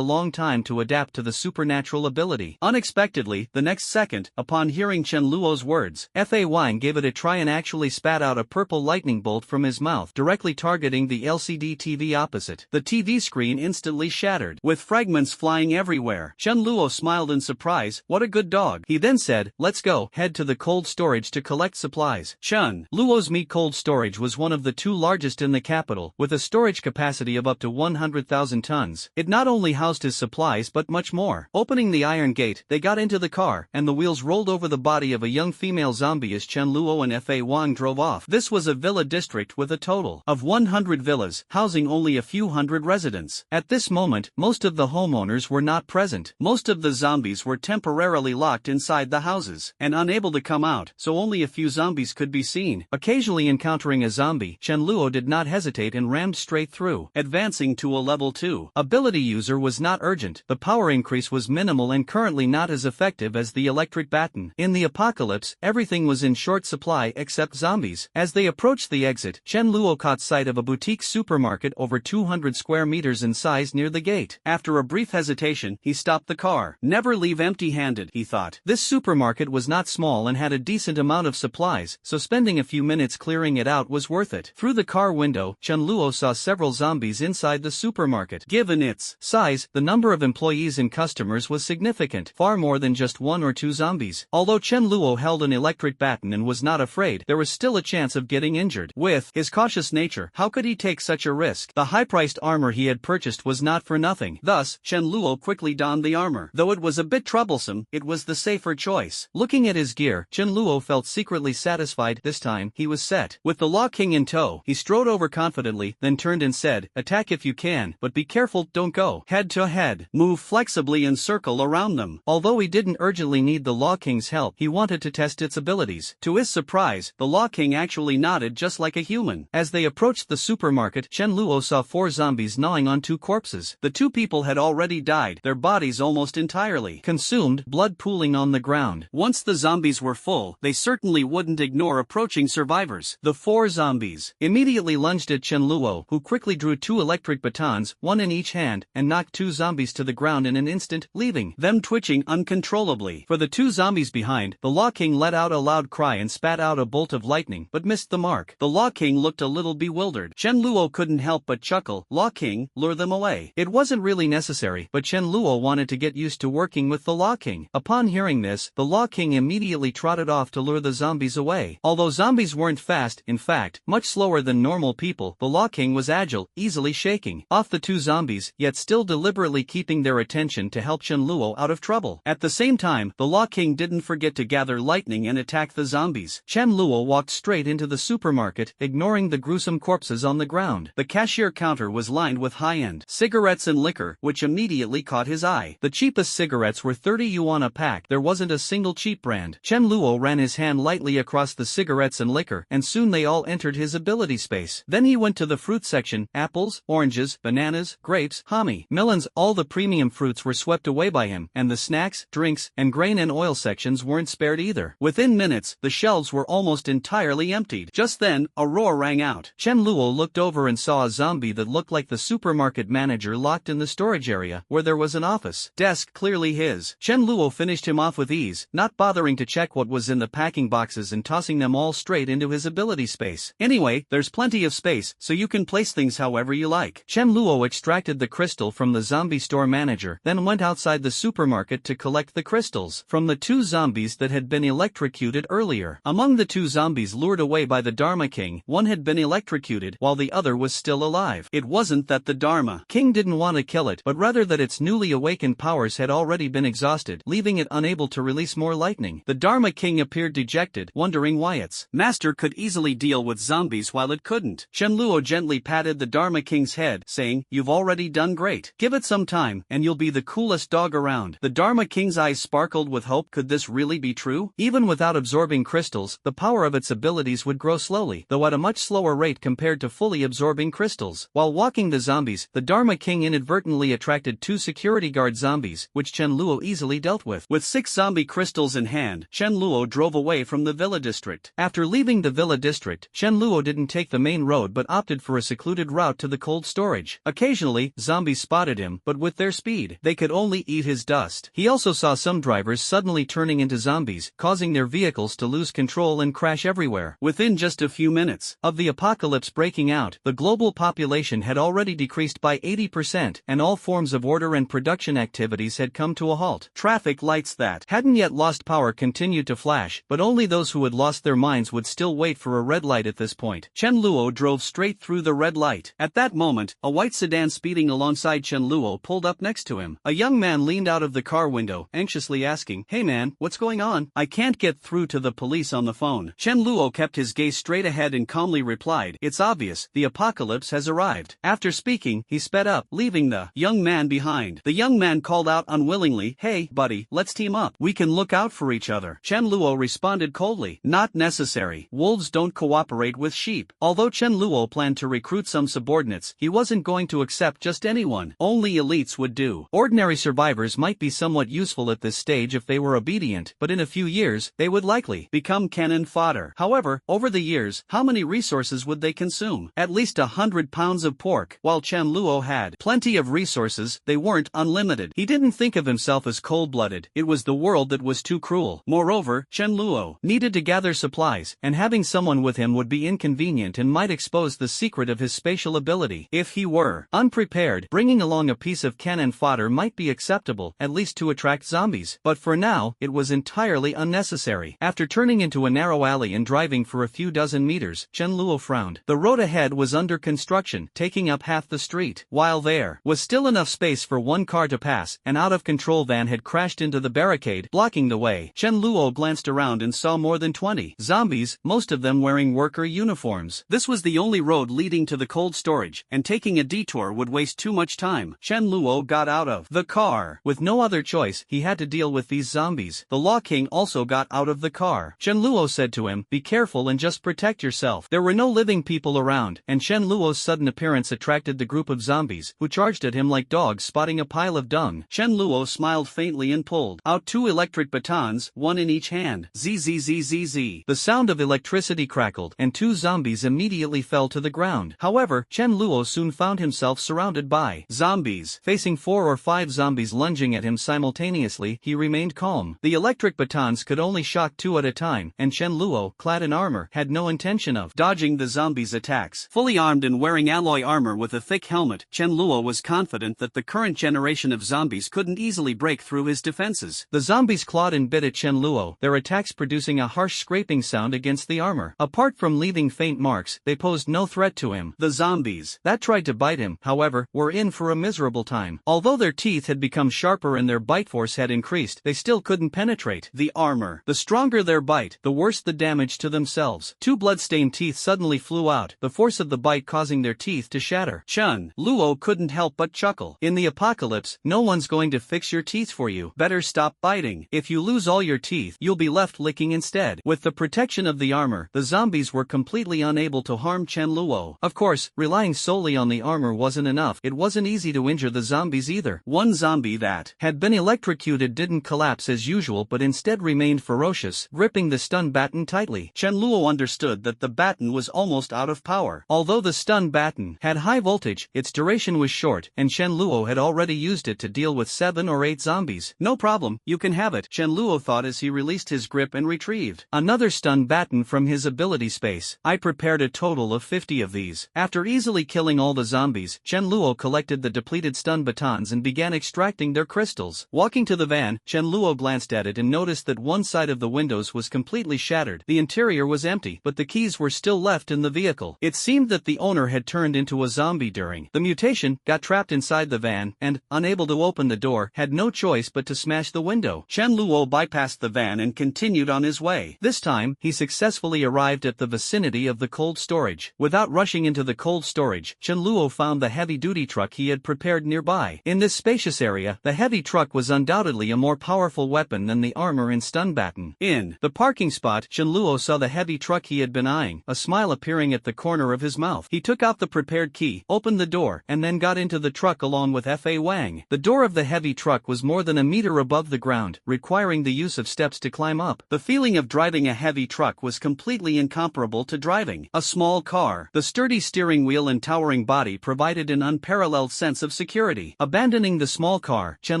long time to adapt to the supernatural ability. Unexpectedly, the next second, upon hearing Shenluo's words, Fa Wang gave it a try and actually spat out a purple lightning bolt from his mouth, directly targeting the LCD TV opposite. The TV screen instantly shattered, with fragments flying everywhere. Shenluo smiled in surprise. What a good dog. He then said, let's go, head to the cold storage to collect supplies. Shenluo's meat cold storage was one of the 2 largest in the capital, with a storage capacity of up to 100,000 tons. It not only housed his supplies but much more. Opening the iron gate, they got into the car, and the wheels rolled over the body of a young female zombie as Shenluo and Fa Wang drove off. This was a villa district with a total of 100 villas, housing only a few hundred residents. At this moment, most of the homeowners were not present. Most of the zombies were temporarily locked inside the houses, and unable to come out, so only a few zombies could be seen. Occasionally encountering a zombie, Shenluo did not hesitate and rammed straight through. Advancing to a level 2 ability user was not urgent, the power increase was minimal and currently not as effective as the electric baton. In the apocalypse, everything was in short supply except zombies. As they approached the exit, Shenluo caught sight of a boutique supermarket over 200 square meters in size near the gate. After a brief hesitation, he stopped the car. Never leave empty-handed, he thought. This supermarket was not small and had a decent amount of supplies, so spending a few minutes clearing it out was worth it. Through the car window, Shenluo saw several zombies inside the supermarket. Given its size, the number of employees and customers was significant, far more than just 1 or 2 zombies. Although Shenluo held an electric baton and was not afraid, there was still a chance of getting injured. With his cautious nature, how could he take such a risk? The high-priced armor he had purchased was not for nothing. Thus, Shenluo quickly donned the armor. Though it was a bit troublesome, it was the safer choice. Looking at his gear, Shenluo felt secretly satisfied. This time, he was set. With the Law King in tow, he strode over confidently, then turned and said, attack if you can, but be careful, don't go head to head. Move flexibly and circle around them. Although he didn't urgently need the Law King's help, he wanted to test its abilities. To his surprise, the Law King actually nodded just like a human. As they approached the supermarket, Shenluo saw 4 zombies gnawing on 2 corpses. The 2 people had already died, their bodies almost entirely consumed, blood pooling on the ground. Once the zombies were full, they certainly wouldn't ignore approaching survivors. The 4 zombies immediately lunged at Shenluo, who quickly drew 2 electric batons, 1 in each hand, and knocked 2 zombies to the ground in an instant, leaving them twitching uncontrollably. For the 2 zombies behind, the Law King let out a loud cry and spat out a bolt of lightning, but missed the mark. The Law King looked a little bewildered. Shenluo couldn't help but chuckle. Law King, lure them away. It wasn't really necessary, but Shenluo wanted to get used to working with the Law King. Upon hearing this, the Law King immediately trotted off to lure the zombies away. Although zombies weren't fast, in fact, much slower than normal people, the Law King was agile, easily shaking off the 2 zombies, yet still deliberately keeping their attention to help Shenluo out of trouble. At the same time, the Law King didn't forget to gather lightning and attack the zombies. Shenluo walked straight into the supermarket, ignoring the gruesome corpses on the ground. The cashier counter was lined with high-end cigarettes and liquor, which immediately caught his eye. The cheapest cigarettes were 30 yuan a pack. There wasn't a single cheap brand. Shenluo ran his hand lightly across the cigarettes and liquor, and soon they all entered his ability space. Then he went to the fruit section. Apples, oranges, bananas, grapes, hammy, melons, all the premium fruits were swept away by him, and the snacks, drinks, and grain and oil sections weren't spared either. Within minutes, the shelves were almost entirely emptied. Just then, a roar rang out. Shenluo looked over and saw a zombie zombie that looked like the supermarket manager locked in the storage area, where there was an office desk clearly his. Chen Luo finished him off with ease, not bothering to check what was in the packing boxes and tossing them all straight into his ability space. Anyway, there's plenty of space, so you can place things however you like. Chen Luo extracted the crystal from the zombie store manager, then went outside the supermarket to collect the crystals from the two zombies that had been electrocuted earlier. Among the two zombies lured away by the Dharma King, one had been electrocuted while the other was still alive. It wasn't that the Dharma King didn't want to kill it, but rather that its newly awakened powers had already been exhausted, leaving it unable to release more lightning. The Dharma King appeared dejected, wondering why its master could easily deal with zombies while it couldn't. Chen Luo gently patted the Dharma King's head, saying, "You've already done great. Give it some time, and you'll be the coolest dog around." The Dharma King's eyes sparkled with hope. Could this really be true? Even without absorbing crystals, the power of its abilities would grow slowly, though at a much slower rate compared to fully absorbing crystals. While walking the zombies, the Dharma King inadvertently attracted two security guard zombies, which Chen Luo easily dealt with. With 6 zombie crystals in hand, Chen Luo drove away from the villa district. After leaving the villa district, Chen Luo didn't take the main road but opted for a secluded route to the cold storage. Occasionally, zombies spotted him, but with their speed, they could only eat his dust. He also saw some drivers suddenly turning into zombies, causing their vehicles to lose control and crash everywhere. Within just a few minutes of the apocalypse breaking out, the global population had already decreased by 80%, and all forms of order and production activities had come to a halt. Traffic lights that hadn't yet lost power continued to flash, but only those who had lost their minds would still wait for a red light at this point. Chen Luo drove straight through the red light. At that moment, a white sedan speeding alongside Chen Luo pulled up next to him. A young man leaned out of the car window, anxiously asking, "Hey man, what's going on? I can't get through to the police on the phone." Chen Luo kept his gaze straight ahead and calmly replied, "It's obvious, the apocalypse has arrived." After speaking, he sped up, leaving the young man behind. The young man called out unwillingly, "Hey, buddy, let's team up. We can look out for each other." Chen Luo responded coldly, "Not necessary. Wolves don't cooperate with sheep." Although Chen Luo planned to recruit some subordinates, he wasn't going to accept just anyone. Only elites would do. Ordinary survivors might be somewhat useful at this stage if they were obedient, but in a few years, they would likely become cannon fodder. However, over the years, how many resources would they consume? At least 100 pounds of pork. While Chen Luo had plenty of resources, they weren't unlimited. He didn't think of himself as cold-blooded. It was the world that was too cruel. Moreover, Chen Luo needed to gather supplies, and having someone with him would be inconvenient and might expose the secret of his spatial ability. If he were unprepared, bringing along a piece of cannon fodder might be acceptable, at least to attract zombies, but for now, it was entirely unnecessary. After turning into a narrow alley and driving for a few dozen meters, Chen Luo frowned. The road ahead was under construction, taking up half the street. While there was still enough space for one car to pass, an out-of-control van had crashed into the barricade, blocking the way. Chen Luo glanced around and saw more than 20 zombies, most of them wearing worker uniforms. This was the only road leading to the cold storage, and taking a detour would waste too much time. Chen Luo got out of the car. With no other choice, he had to deal with these zombies. The Law King also got out of the car. Chen Luo said to him, "Be careful and just protect yourself." There were no living people around, and Chen Luo's sudden appearance attracted the group of zombies, who charged at him like dogs spotting a pile of dung. Chen Luo smiled faintly and pulled out 2 electric batons, one in each hand. Zzzzz. The sound of electricity crackled, and 2 zombies immediately fell to the ground. However, Chen Luo soon found himself surrounded by zombies. Facing 4 or 5 zombies lunging at him simultaneously, he remained calm. The electric batons could only shock 2 at a time, and Chen Luo, clad in armor, had no intention of dodging the zombies' attacks. Fully armed and wearing alloy armor with a thick helmet, Chen Luo was confident that the current generation of zombies couldn't easily break through his defenses. The zombies clawed and bit at Chen Luo, their attacks producing a harsh scraping sound against the armor. Apart from leaving faint marks, they posed no threat to him. The zombies that tried to bite him, however, were in for a miserable time. Although their teeth had become sharper and their bite force had increased, they still couldn't penetrate the armor. The stronger their bite, the worse the damage to themselves. 2 blood-stained teeth suddenly flew out, the force of the bite causing their teeth to shatter. Chen Luo couldn't help but chuckle. In the apocalypse, no one's going to fix your teeth for you. Better stop biting. If you lose all your teeth, you'll be left licking instead. With the protection of the armor, the zombies were completely unable to harm Chen Luo. Of course, relying solely on the armor wasn't enough. It wasn't easy to injure the zombies either. One zombie that had been electrocuted didn't collapse as usual but instead remained ferocious, gripping the stun baton tightly. Chen Luo understood that the baton was almost out of power. Although the stun bat baton had high voltage, its duration was short, and Chen Luo had already used it to deal with 7 or 8 zombies. No problem, you can have it, Chen Luo thought as he released his grip and retrieved another stun baton from his ability space. I prepared a total of 50 of these. After easily killing all the zombies, Chen Luo collected the depleted stun batons and began extracting their crystals. Walking to the van, Chen Luo glanced at it and noticed that one side of the windows was completely shattered. The interior was empty, but the keys were still left in the vehicle. It seemed that the owner had turned into a zombie during the mutation, got trapped inside the van, and, unable to open the door, had no choice but to smash the window. Chen Luo bypassed the van and continued on his way. This time, he successfully arrived at the vicinity of the cold storage. Without rushing into the cold storage, Chen Luo found the heavy-duty truck he had prepared nearby. In this spacious area, the heavy truck was undoubtedly a more powerful weapon than the armor and stun baton. In the parking spot, Chen Luo saw the heavy truck he had been eyeing, a smile appearing at the corner of his mouth. He took out the prepared key, opened the door, and then got into the truck along with Fa Wang. The door of the heavy truck was more than a meter above the ground, requiring the use of steps to climb up. The feeling of driving a heavy truck was completely incomparable to driving a small car. The sturdy steering wheel and towering body provided an unparalleled sense of security. Abandoning the small car, Chen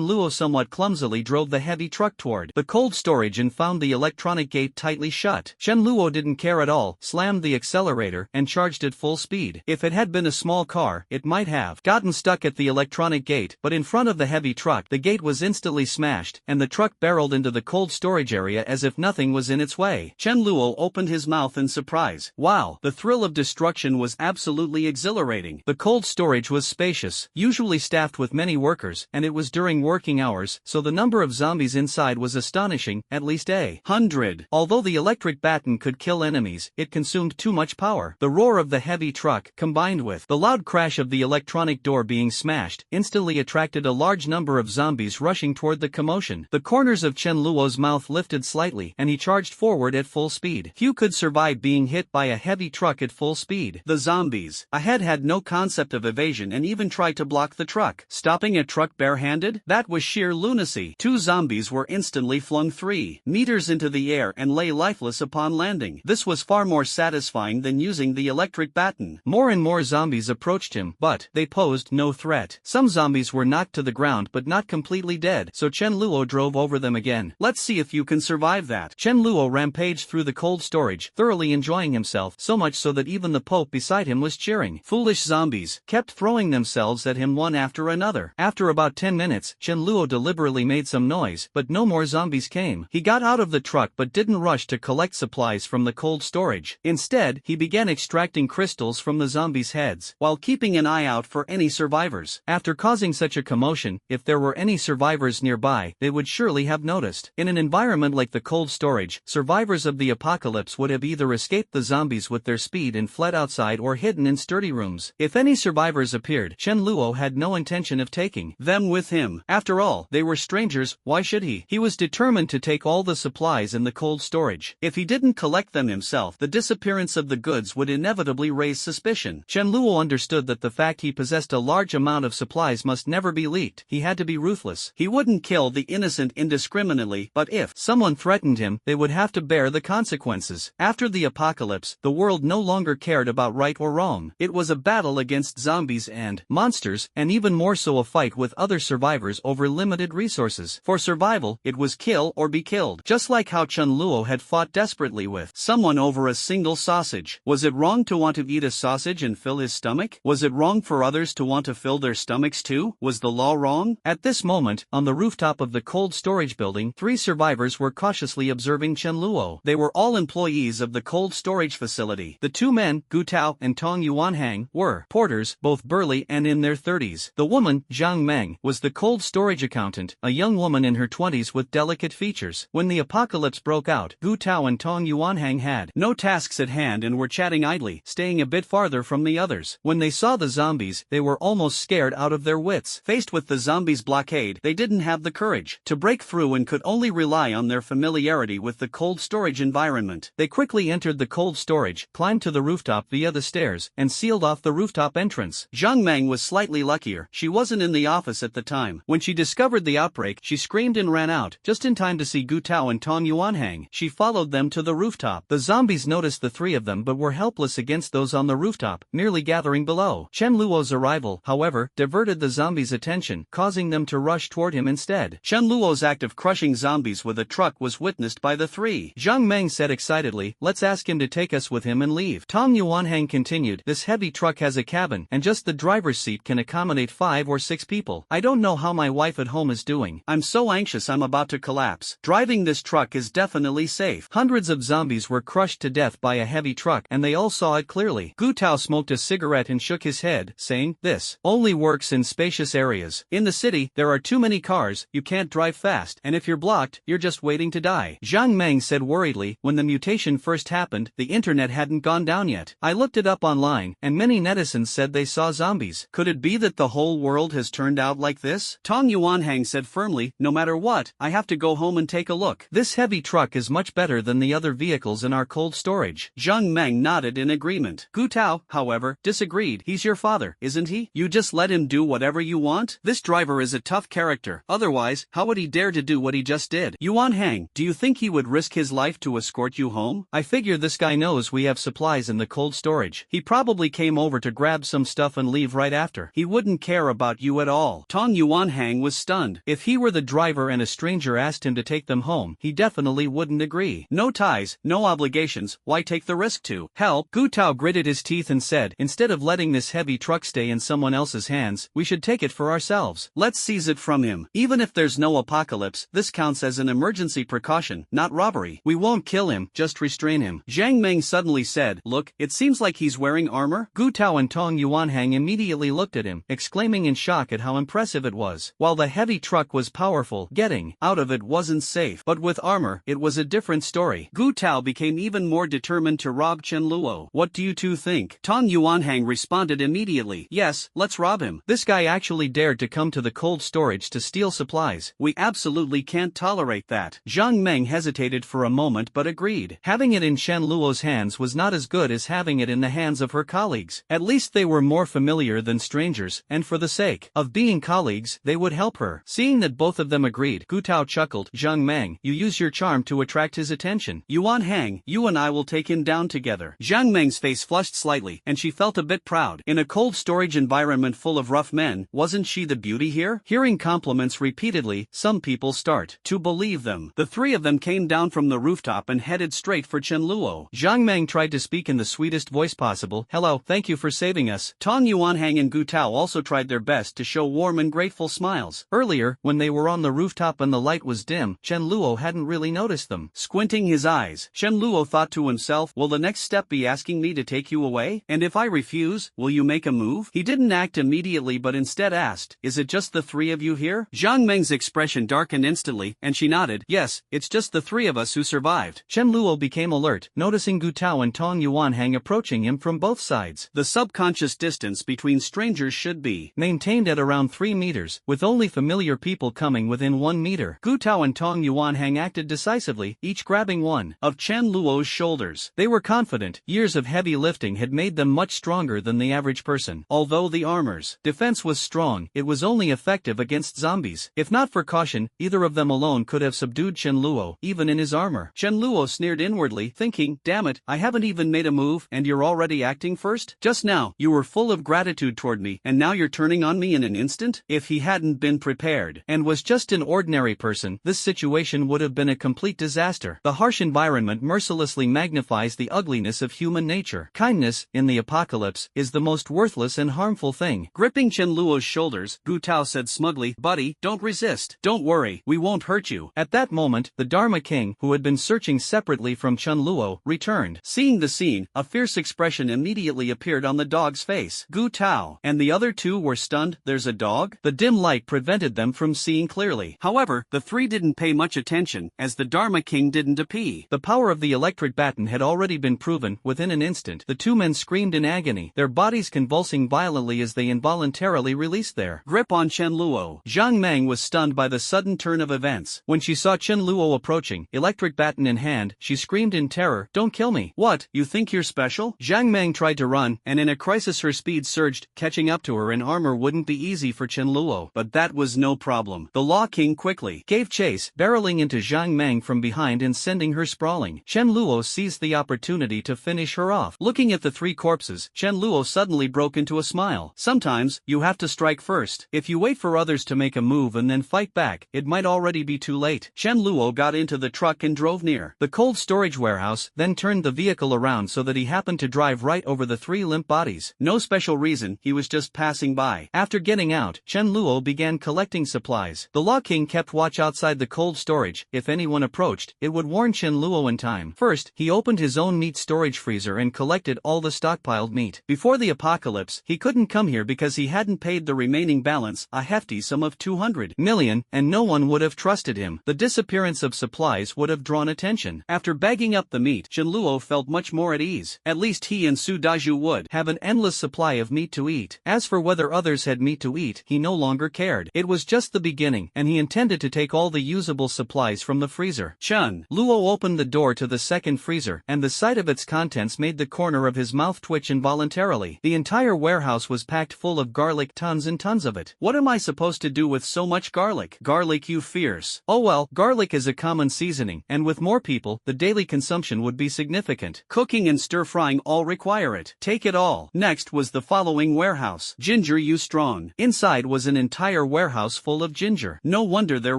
Luo somewhat clumsily drove the heavy truck toward the cold storage and found the electronic gate tightly shut. Chen Luo didn't care at all, slammed the accelerator, and charged at full speed. If it had been a small car, it might have gotten stuck at the electronic gate, but in front of the heavy truck, the gate was instantly smashed, and the truck barreled into the cold storage area as if nothing was in its way. Chen Luo opened his mouth in surprise. Wow, the thrill of destruction was absolutely exhilarating. The cold storage was spacious, usually staffed with many workers, and it was during working hours, so the number of zombies inside was astonishing, at least 100. Although the electric baton could kill enemies, it consumed too much power. The roar of the heavy truck, combined with the loud crash of the electronic door being smashed, instantly attracted a large number of zombies rushing toward the commotion. The corners of Chen Luo's mouth lifted slightly, and he charged forward at full speed. Few could survive being hit by a heavy truck at full speed. The zombies ahead had no concept of evasion and even tried to block the truck. Stopping a truck barehanded? That was sheer lunacy. 2 zombies were instantly flung 3 meters into the air and lay lifeless upon landing. This was far more satisfying than using the electric baton. More and more zombies approached him, but they posed no threat. Some zombies were knocked to the ground but not completely dead, so Chen Luo drove over them again. Let's see if you can survive that. Chen Luo rampaged through the cold storage, thoroughly enjoying himself, so much so that even the Pope beside him was cheering. Foolish zombies kept throwing themselves at him one after another. After about 10 minutes, Chen Luo deliberately made some noise, but no more zombies came. He got out of the truck but didn't rush to collect supplies from the cold storage. Instead, he began extracting crystals from the zombies' heads, while keeping an eye out for any survivors. After causing such a commotion, if there were any survivors nearby, they would surely have noticed. In an environment like the cold storage, survivors of the apocalypse would have either escaped the zombies with their speed and fled outside or hidden in sturdy rooms. If any survivors appeared, Chen Luo had no intention of taking them with him. After all, they were strangers, why should he? He was determined to take all the supplies in the cold storage. If he didn't collect them himself, the disappearance of the goods would inevitably raise suspicion. Chen Luo understood that the fact he possessed a large amount of supplies must never be leaked. He had to be ruthless. He wouldn't kill the innocent indiscriminately, but if someone threatened him, they would have to bear the consequences. After the apocalypse, the world no longer cared about right or wrong. It was a battle against zombies and monsters, and even more so a fight with other survivors over limited resources. For survival, it was kill or be killed. Just like how Chen Luo had fought desperately with someone over a single sausage. Was it wrong to want to eat a sausage and fill his stomach? Was it wrong for others to want to fill their stomachs too? Was the law wrong? At this moment, on the rooftop of the cold storage building, 3 survivors were cautiously observing Chen Luo. They were all employees of the cold storage facility. The 2 men, Gu Tao and Tong Yuanhang, were porters, both burly and in their 30s. The woman, Zhang Meng, was the cold storage accountant, a young woman in her 20s with delicate features. When the apocalypse broke out, Gu Tao and Tong Yuanhang had no tasks at hand and were chatting idly, staying a bit farther from the others. When they saw the zombies, they were almost scared out of their wits. Faced with the zombies' blockade, they didn't have the courage to break through and could only rely on their familiarity with the cold storage environment. They quickly entered the cold storage, climbed to the rooftop via the stairs, and sealed off the rooftop entrance. Zhang Meng was slightly luckier. She wasn't in the office at the time. When she discovered the outbreak, she screamed and ran out, just in time to see Gu Tao and Tong Yuanhang. She followed them to the rooftop. The zombies noticed the 3 of them but were helpless against those on the rooftop, nearly gathering below. Chen Luo's arrival, however, diverted the zombies' attention, causing them to rush toward him instead. Chen Luo's act of crushing zombies with a truck was witnessed by the three. Zhang Meng said excitedly, let's ask him to take us with him and leave. Tong Yuanhang continued, this heavy truck has a cabin, and just the driver's seat can accommodate 5 or 6 people. I don't know how my wife at home is doing. I'm so anxious I'm about to collapse. Driving this truck is definitely safe. Hundreds of zombies were crushed to death by a heavy truck, and they all saw it clearly. Gu Tao smoked a cigarette and shook his head, saying, this only works in spacious areas. In the city, there are too many cars, you can't drive fast, and if you're blocked, you're just waiting to die. Zhang Meng said worriedly, when the mutation first happened, the internet hadn't gone down yet. I looked it up online, and many netizens said they saw zombies. Could it be that the whole world has turned out like this? Tong Yuanhang said firmly, no matter what, I have to go home and take a look. This heavy truck is much better than the other vehicles in our cold storage. Zhang Meng nodded in agreement. Gu Tao, however, disagreed. He's your father, isn't he? You just let him do whatever you want? This driver is a tough character. Otherwise, how would he dare to do what he just did? Yuanhang, do you think he would risk his life to escort you home? I figure this guy knows we have supplies in the cold storage. He probably came over to grab some stuff and leave right after. He wouldn't care about you at all. Tong Yuanhang was stunned. If he were the driver and a stranger asked him to take them home, he definitely wouldn't agree. No ties, no obligations, why take the risk to help? Gu Tao gritted his teeth and said, instead of letting this heavy truck stay in someone else's hands, we should take it for ourselves. Let's seize it from him. Even if there's no apocalypse, this counts as an emergency precaution, not robbery. We won't kill him, just restrain him. Zhang Meng suddenly said, look, it seems like he's wearing armor. Gu Tao and Tong Yuanhang immediately looked at him, exclaiming in shock at how impressive it was. While the heavy truck was powerful, getting out of it wasn't safe. But with armor, it was a different story. Gu Tao became even more determined to rob Chen Luo. What do you two think? Tong Yuanhang responded immediately. Yes, let's rob him. This guy actually dared to come to the cold storage to steal supplies. We absolutely can't tolerate that. Zhang Meng hesitated for a moment but agreed. Having it in Chen Luo's hands was not as good as having it in the hands of her colleagues. At least they were more familiar than strangers, and for the sake of being colleagues, they would help her. Seeing that both of them agreed, Gu Tao chuckled. Zhang Meng, you use your charm to attract his attention. Yuanhang, you and I will take him down together. Zhang Meng's face flushed slightly, and she felt a bit proud. In a cold storage environment full of rough men, wasn't she the beauty here? Hearing compliments repeatedly, some people start to believe them. The three of them came down from the rooftop and headed straight for Chen Luo. Zhang Meng tried to speak in the sweetest voice possible. Hello, thank you for saving us. Tong Yuanhang and Gu Tao also tried their best to show warm and grateful smiles. Earlier, when they were on the rooftop and the light was dim, Chen Luo hadn't really noticed them. Squinting his eyes, Chen Luo thought to himself, will the next step be asking me to take you away? And if I refuse, will you make a move? He didn't act immediately but instead asked, is it just the three of you here? Zhang Meng's expression darkened instantly, and she nodded, yes, it's just the three of us who survived. Chen Luo became alert, noticing Gu Tao and Tong Yuanhang approaching him from both sides. The subconscious distance between strangers should be maintained at around 3 meters, with only familiar people coming within 1 meter. Gu Tao and Tong Yuanhang acted decisively, each grabbing one of Chen Luo's shoulders. They were confident. Years of heavy lifting had made them much stronger than the average person. Although the armor's defense was strong, it was only effective against zombies. If not for caution, either of them alone could have subdued Chen Luo, even in his armor. Chen Luo sneered inwardly, thinking, damn it, I haven't even made a move, and you're already acting first? Just now, you were full of gratitude toward me, and now you're turning on me in an instant? If he hadn't been prepared, and was just an ordinary person, this situation would have been a complete disaster. The harsh environment mercilessly magnifies the ugliness of human nature. Kindness, in the apocalypse, is the most worthless and harmful thing. Gripping Chen Luo's shoulders, Gu Tao said smugly, buddy, don't resist. Don't worry, we won't hurt you. At that moment, the Dharma King, who had been searching separately from Chen Luo, returned. Seeing the scene, a fierce expression immediately appeared on the dog's face. Gu Tao and the other two were stunned. There's a dog? The dim light prevented them from seeing clearly. However, the three didn't pay much attention, as the Dharma King didn't appear. The power of the electric baton had already been proven. Within an instant, the two men screamed in agony, their bodies convulsing violently as they involuntarily released their grip on Chen Luo. Zhang Meng was stunned by the sudden turn of events. When she saw Chen Luo approaching, electric baton in hand, she screamed in terror, don't kill me. What, you think you're special? Zhang Meng tried to run, and in a crisis her speed surged. Catching up to her in armor wouldn't be easy for Chen Luo. But that was no problem. The Law King quickly gave chase, barreling into Zhang Meng from behind and sending her sprawling. Chen Luo seized the opportunity to finish her off. Looking at the three corpses corpses, Chen Luo suddenly broke into a smile. Sometimes, you have to strike first. If you wait for others to make a move and then fight back, it might already be too late. Chen Luo got into the truck and drove near the cold storage warehouse, then turned the vehicle around so that he happened to drive right over the 3 limp bodies. No special reason, he was just passing by. After getting out, Chen Luo began collecting supplies. The Law King kept watch outside the cold storage. If anyone approached, it would warn Chen Luo in time. First, he opened his own meat storage freezer and collected all the stockpiled meat. Before the apocalypse, he couldn't come here because he hadn't paid the remaining balance, a hefty sum of 200 million, and no one would have trusted him. The disappearance of supplies would have drawn attention. After bagging up the meat, Chen Luo felt much more at ease. At least he and Su Daju would have an endless supply of meat to eat. As for whether others had meat to eat, he no longer cared. It was just the beginning, and he intended to take all the usable supplies from the freezer. Chen Luo opened the door to the second freezer, and the sight of its contents made the corner of his mouth twitch involuntarily. The entire warehouse was packed full of garlic, tons and tons of it. What am I supposed to do with so much garlic? Garlic, you fierce. Oh well, garlic is a common seasoning, and with more people, the daily consumption would be significant. Cooking and stir-frying all require it. Take it all. Next was the following warehouse. Ginger you strong. Inside was an entire warehouse full of ginger. No wonder there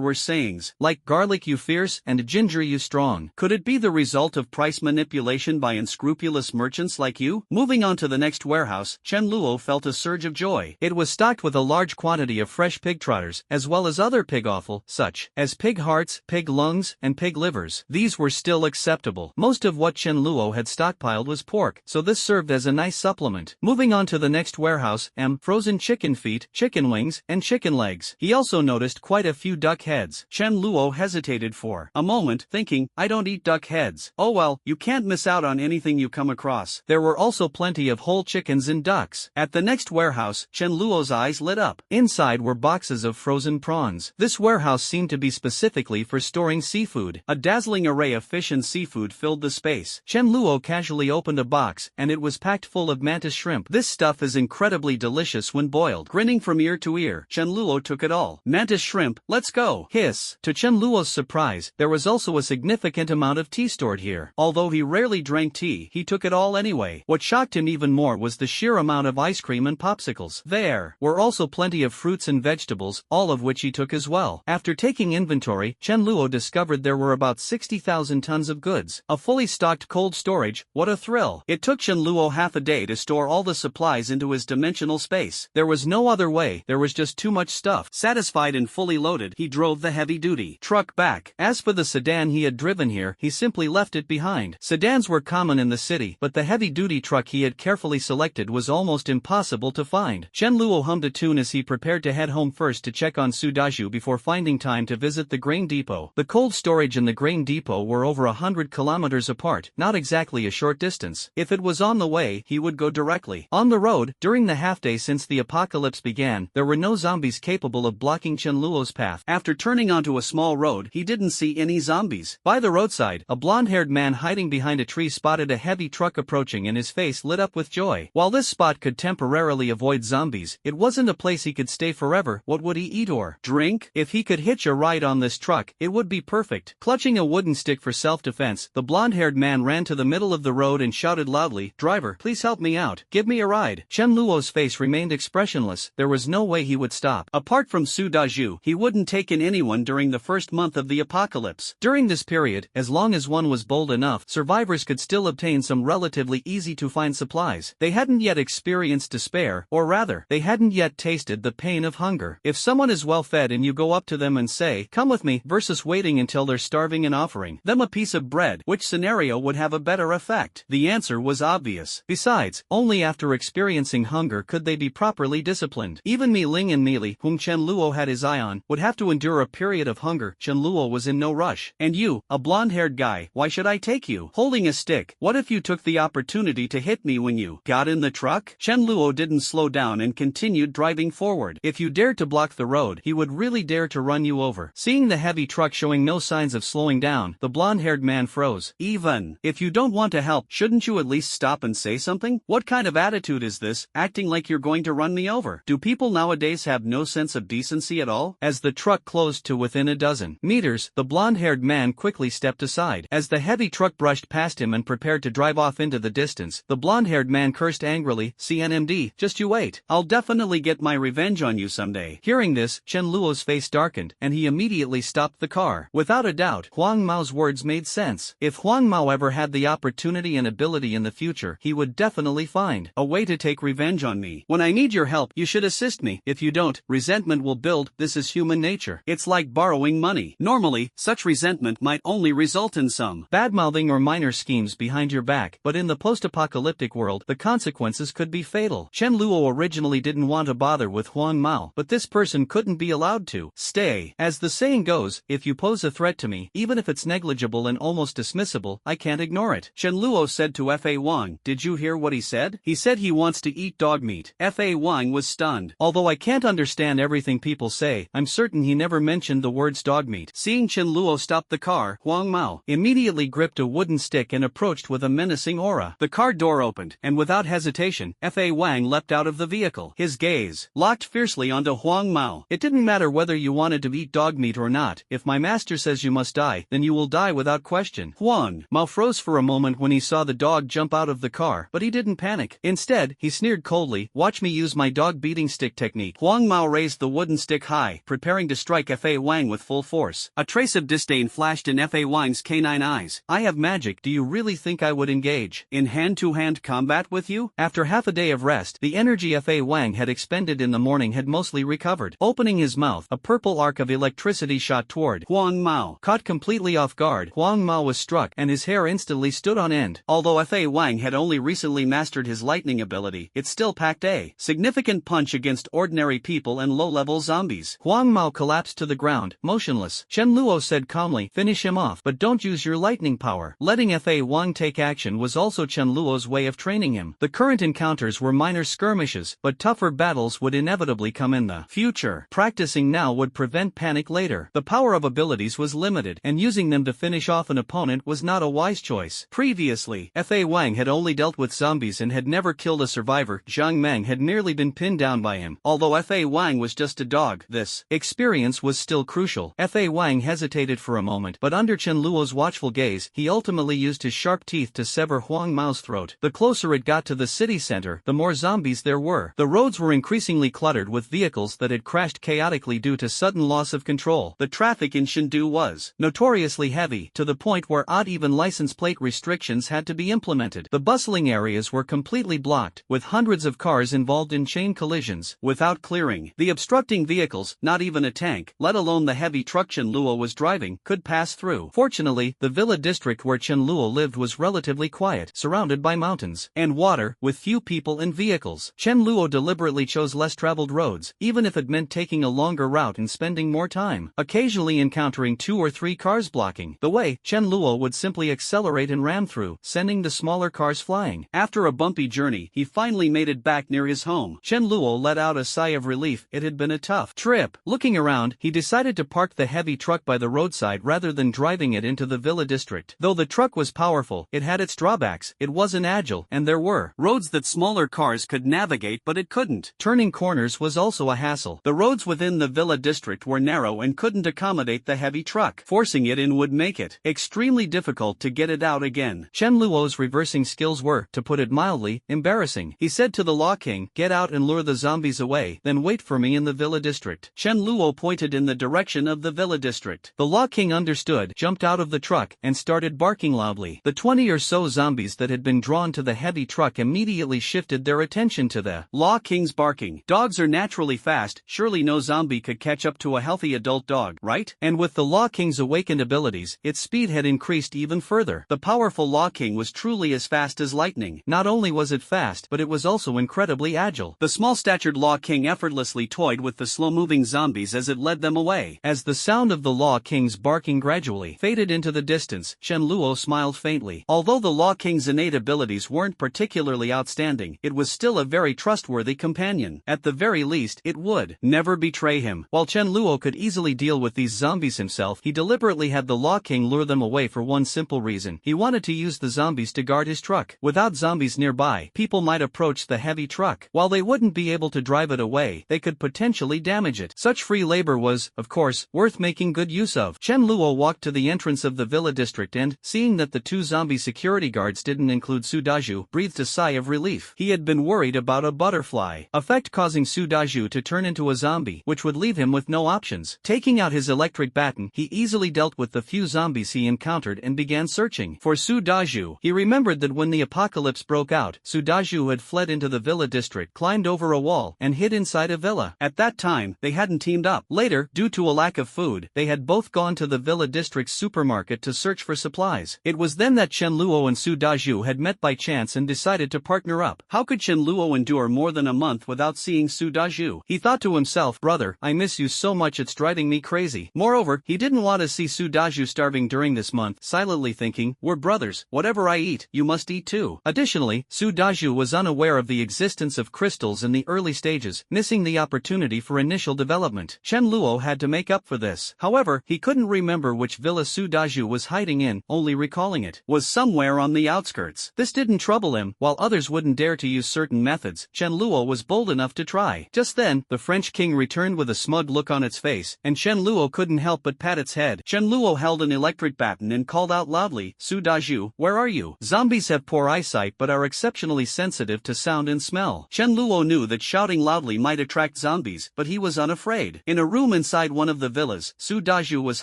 were sayings, like garlic you fierce and ginger you strong. Could it be the result of price manipulation by unscrupulous merchants like you? Moving on to the next warehouse, Chen Luo felt a surge of joy. It was stocked with a large quantity of fresh pig trotters, as well as other pig offal, such as pig hearts, pig lungs, and pig livers. These were still acceptable. Most of what Chen Luo had stockpiled was pork, so this served as a nice supplement. Moving on to the next warehouse, frozen chicken feet, chicken wings, and chicken legs. He also noticed quite a few duck heads. Chen Luo hesitated for a moment, thinking, I don't eat duck heads. Oh well, you can't miss out on anything you come across. There were also plenty of whole chickens and ducks. At the next warehouse, Chen Luo's eyes lit up. Inside were boxes of frozen prawns. This warehouse seemed to be specifically for storing seafood. A dazzling array of fish and seafood filled the space. Chen Luo casually opened a box, and it was packed full of mantis shrimp. This stuff is incredibly delicious when boiled. Grinning from ear to ear, Chen Luo took it all. Mantis shrimp, let's go. Hiss. To Chen Luo's surprise, there was also a significant amount of tea stored here. Although he rarely drank tea, he took it all anyway. What shocked him even more was the sheer amount of ice cream and popsicles. There were also plenty of fruits and vegetables, all of which he took as well. After taking inventory, Chen Luo discovered there were about 60,000 tons of goods. A fully stocked cold storage, what a thrill. It took Chen Luo half a day to store all the supplies into his dimensional space. There was no other way, there was just too much stuff. Satisfied and fully loaded, he drove the heavy-duty truck back. As for the sedan he had driven here, he simply left it behind. Sedans were common in the city, but the heavy-duty truck he had carefully selected was almost impossible to find. Chen Luo hummed a tune as he prepared to head home first to check on Su Daju before finding time to visit the grain depot. The cold storage and the grain depot were over 100 kilometers apart, not exactly a short distance. If it was on the way, he would go directly. On the road, during the half-day since the apocalypse began, there were no zombies capable of blocking Chen Luo's path. After turning onto a small road, he didn't see any zombies. By the roadside, a blonde-haired man hiding behind a tree spotted a heavy truck approaching and his face lit up with joy. While this spot could temporarily avoid zombies, it wasn't a place he could stay forever. What would he eat or drink? If he could hitch a ride on this truck, it would be perfect. Clutching a wooden stick for self-defense, the blonde-haired man ran to the middle of the road and shouted loudly, "Driver, please help me out. Give me a ride." Chen Luo's face remained expressionless. There was no way he would stop. Apart from Su Daju, he wouldn't take in anyone during the first month of the apocalypse. During this period, as long as one was bold enough, survivors could still obtain some relatively easy-to-find supplies. They hadn't yet experienced despair, or rather, they hadn't yet tasted the pain of hunger. If someone is well-fed and you go up to them and say, "Come with me," versus waiting until they're starving and offering them a piece of bread, which scenario would have a better effect? The answer was obvious. Besides, only after experiencing hunger could they be properly disciplined. Even Mi Ling and Meili, whom Chen Luo had his eye on, would have to endure a period of hunger. Chen Luo was in no rush. And you, a blonde-haired guy, why should I take you? Holding a stick, what if you took the opportunity to hit me when you got in the truck? Chen Luo didn't slow down and continued driving forward. If you dared to block the road, he would really dare to run you over. Seeing the heavy truck showing no signs of slowing down, the blonde-haired man froze. Even if you don't want to help, shouldn't you at least stop and say something? What kind of attitude is this, acting like you're going to run me over? Do people nowadays have no sense of decency at all? As the truck closed to within a dozen meters, the blonde-haired man quickly stepped aside. As the heavy truck brushed past him and prepared to drive off into the distance, the blonde blonde-haired man cursed angrily, "CNMD, just you wait. I'll definitely get my revenge on you someday." Hearing this, Chen Luo's face darkened, and he immediately stopped the car. Without a doubt, Huang Mao's words made sense. If Huang Mao ever had the opportunity and ability in the future, he would definitely find a way to take revenge on me. When I need your help, you should assist me. If you don't, resentment will build. This is human nature. It's like borrowing money. Normally, such resentment might only result in some bad-mouthing or minor schemes behind your back, but in the post-apocalyptic world, the consequences could be fatal. Chen Luo originally didn't want to bother with Huang Mao, but this person couldn't be allowed to stay. As the saying goes, if you pose a threat to me, even if it's negligible and almost dismissible, I can't ignore it. Chen Luo said to Fa Wang, "Did you hear what he said? He said he wants to eat dog meat." Fa Wang was stunned. Although I can't understand everything people say, I'm certain he never mentioned the words dog meat. Seeing Chen Luo stop the car, Huang Mao immediately gripped a wooden stick and approached with a menacing aura. The car door opened, and without hesitation, Fa Wang leapt out of the vehicle. His gaze locked fiercely onto Huang Mao. "It didn't matter whether you wanted to eat dog meat or not. If my master says you must die, then you will die without question." Huang Mao froze for a moment when he saw the dog jump out of the car, but he didn't panic. Instead, he sneered coldly, "Watch me use my dog beating stick technique." Huang Mao raised the wooden stick high, preparing to strike Fa Wang with full force. A trace of disdain flashed in Fa Wang's canine eyes. "I have magic. Do you really think I would engage in hand-to-hand combat with you?" After half a day of rest, the energy Fa Wang had expended in the morning had mostly recovered. Opening his mouth, a purple arc of electricity shot toward Huang Mao. Caught completely off guard, Huang Mao was struck, and his hair instantly stood on end. Although Fa Wang had only recently mastered his lightning ability, it still packed a significant punch against ordinary people and low-level zombies. Huang Mao collapsed to the ground, motionless. Chen Luo said calmly, "Finish him off, but don't use your lightning power." Letting Fa Wang take action was also Chen Luo's way of training him. The current encounters were minor skirmishes, but tougher battles would inevitably come in the future. Practicing now would prevent panic later. The power of abilities was limited, and using them to finish off an opponent was not a wise choice. Previously, Fa Wang had only dealt with zombies and had never killed a survivor. Zhang Meng had nearly been pinned down by him. Although Fa Wang was just a dog, this experience was still crucial. Fa Wang hesitated for a moment, but under Chen Luo's watchful gaze, he ultimately used his sharp teeth to sever Huang Mao's throat. The closer it got to the city center, the more zombies there were. The roads were increasingly cluttered with vehicles that had crashed chaotically due to sudden loss of control. The traffic in Chengdu was notoriously heavy, to the point where odd-even license plate restrictions had to be implemented. The bustling areas were completely blocked, with hundreds of cars involved in chain collisions. Without clearing the obstructing vehicles, not even a tank, let alone the heavy truck Chen Luo was driving, could pass through. Fortunately, the villa district where Chen Luo lived was relatively quiet, surrounded by mountains and water, with few people and vehicles. Chen Luo deliberately chose less traveled roads, even if it meant taking a longer route and spending more time. Occasionally encountering 2 or 3 cars blocking the way, Chen Luo would simply accelerate and ram through, sending the smaller cars flying. After a bumpy journey, he finally made it back near his home. Chen Luo let out a sigh of relief. It had been a tough trip. Looking around, he decided to park the heavy truck by the roadside rather than driving it into the villa district. Though the truck was powerful, it had its drawbacks. It wasn't agile, and there were roads that smaller cars could navigate but it couldn't. Turning corners was also a hassle. The roads within the villa district were narrow and couldn't accommodate the heavy truck. Forcing it in would make it extremely difficult to get it out again. Chen Luo's reversing skills were, to put it mildly, embarrassing. He said to the Law King, "Get out and lure the zombies away, then wait for me in the villa district." Chen Luo pointed in the direction of the villa district. The Law King understood, jumped out of the truck, and started barking loudly. The 20 or so zombies that had been drawn to the heavy truck immediately shifted their attention to the Law King's barking. Dogs are naturally fast, surely no zombie could catch up to a healthy adult dog, right? And with the Law King's awakened abilities, its speed had increased even further. The powerful Law King was truly as fast as lightning. Not only was it fast, but it was also incredibly agile. The small-statured Law King effortlessly toyed with the slow-moving zombies as it led them away. As the sound of the Law King's barking gradually faded into the distance, Chen Luo smiled faintly. Although the Law King's innate abilities weren't particularly outstanding, it was still a very trustworthy companion. At the very least, it would never betray him. While Chen Luo could easily deal with these zombies himself, he deliberately had the Law King lure them away for one simple reason. He wanted to use the zombies to guard his truck. Without zombies nearby, people might approach the heavy truck. While they wouldn't be able to drive it away, they could potentially damage it. Such free labor was, of course, worth making good use of. Chen Luo walked to the entrance of the villa district and, seeing that the 2 zombie security guards didn't include Su Dajun Daju breathed a sigh of relief. He had been worried about a butterfly effect causing Su Daju to turn into a zombie, which would leave him with no options. Taking out his electric baton, he easily dealt with the few zombies he encountered and began searching for Su Daju. He remembered that when the apocalypse broke out, Su Daju had fled into the villa district, climbed over a wall, and hid inside a villa. At that time, they hadn't teamed up. Later, due to a lack of food, they had both gone to the villa district's supermarket to search for supplies. It was then that Chen Luo and Su Daju had met by chance and decided to partner up. How could Chen Luo endure more than a month without seeing Su Daju? He thought to himself, brother, I miss you so much it's driving me crazy. Moreover, he didn't want to see Su Daju starving during this month, silently thinking, we're brothers, whatever I eat, you must eat too. Additionally, Su Daju was unaware of the existence of crystals in the early stages, missing the opportunity for initial development. Chen Luo had to make up for this. However, he couldn't remember which villa Su Daju was hiding in, only recalling it was somewhere on the outskirts. This didn't trouble him. While others wouldn't dare to use certain methods, Chen Luo was bold enough to try. Just then, the French king returned with a smug look on its face, and Chen Luo couldn't help but pat its head. Chen Luo held an electric baton and called out loudly, Su Daju, where are you? Zombies have poor eyesight but are exceptionally sensitive to sound and smell. Chen Luo knew that shouting loudly might attract zombies, but he was unafraid. In a room inside one of the villas, Su Daju was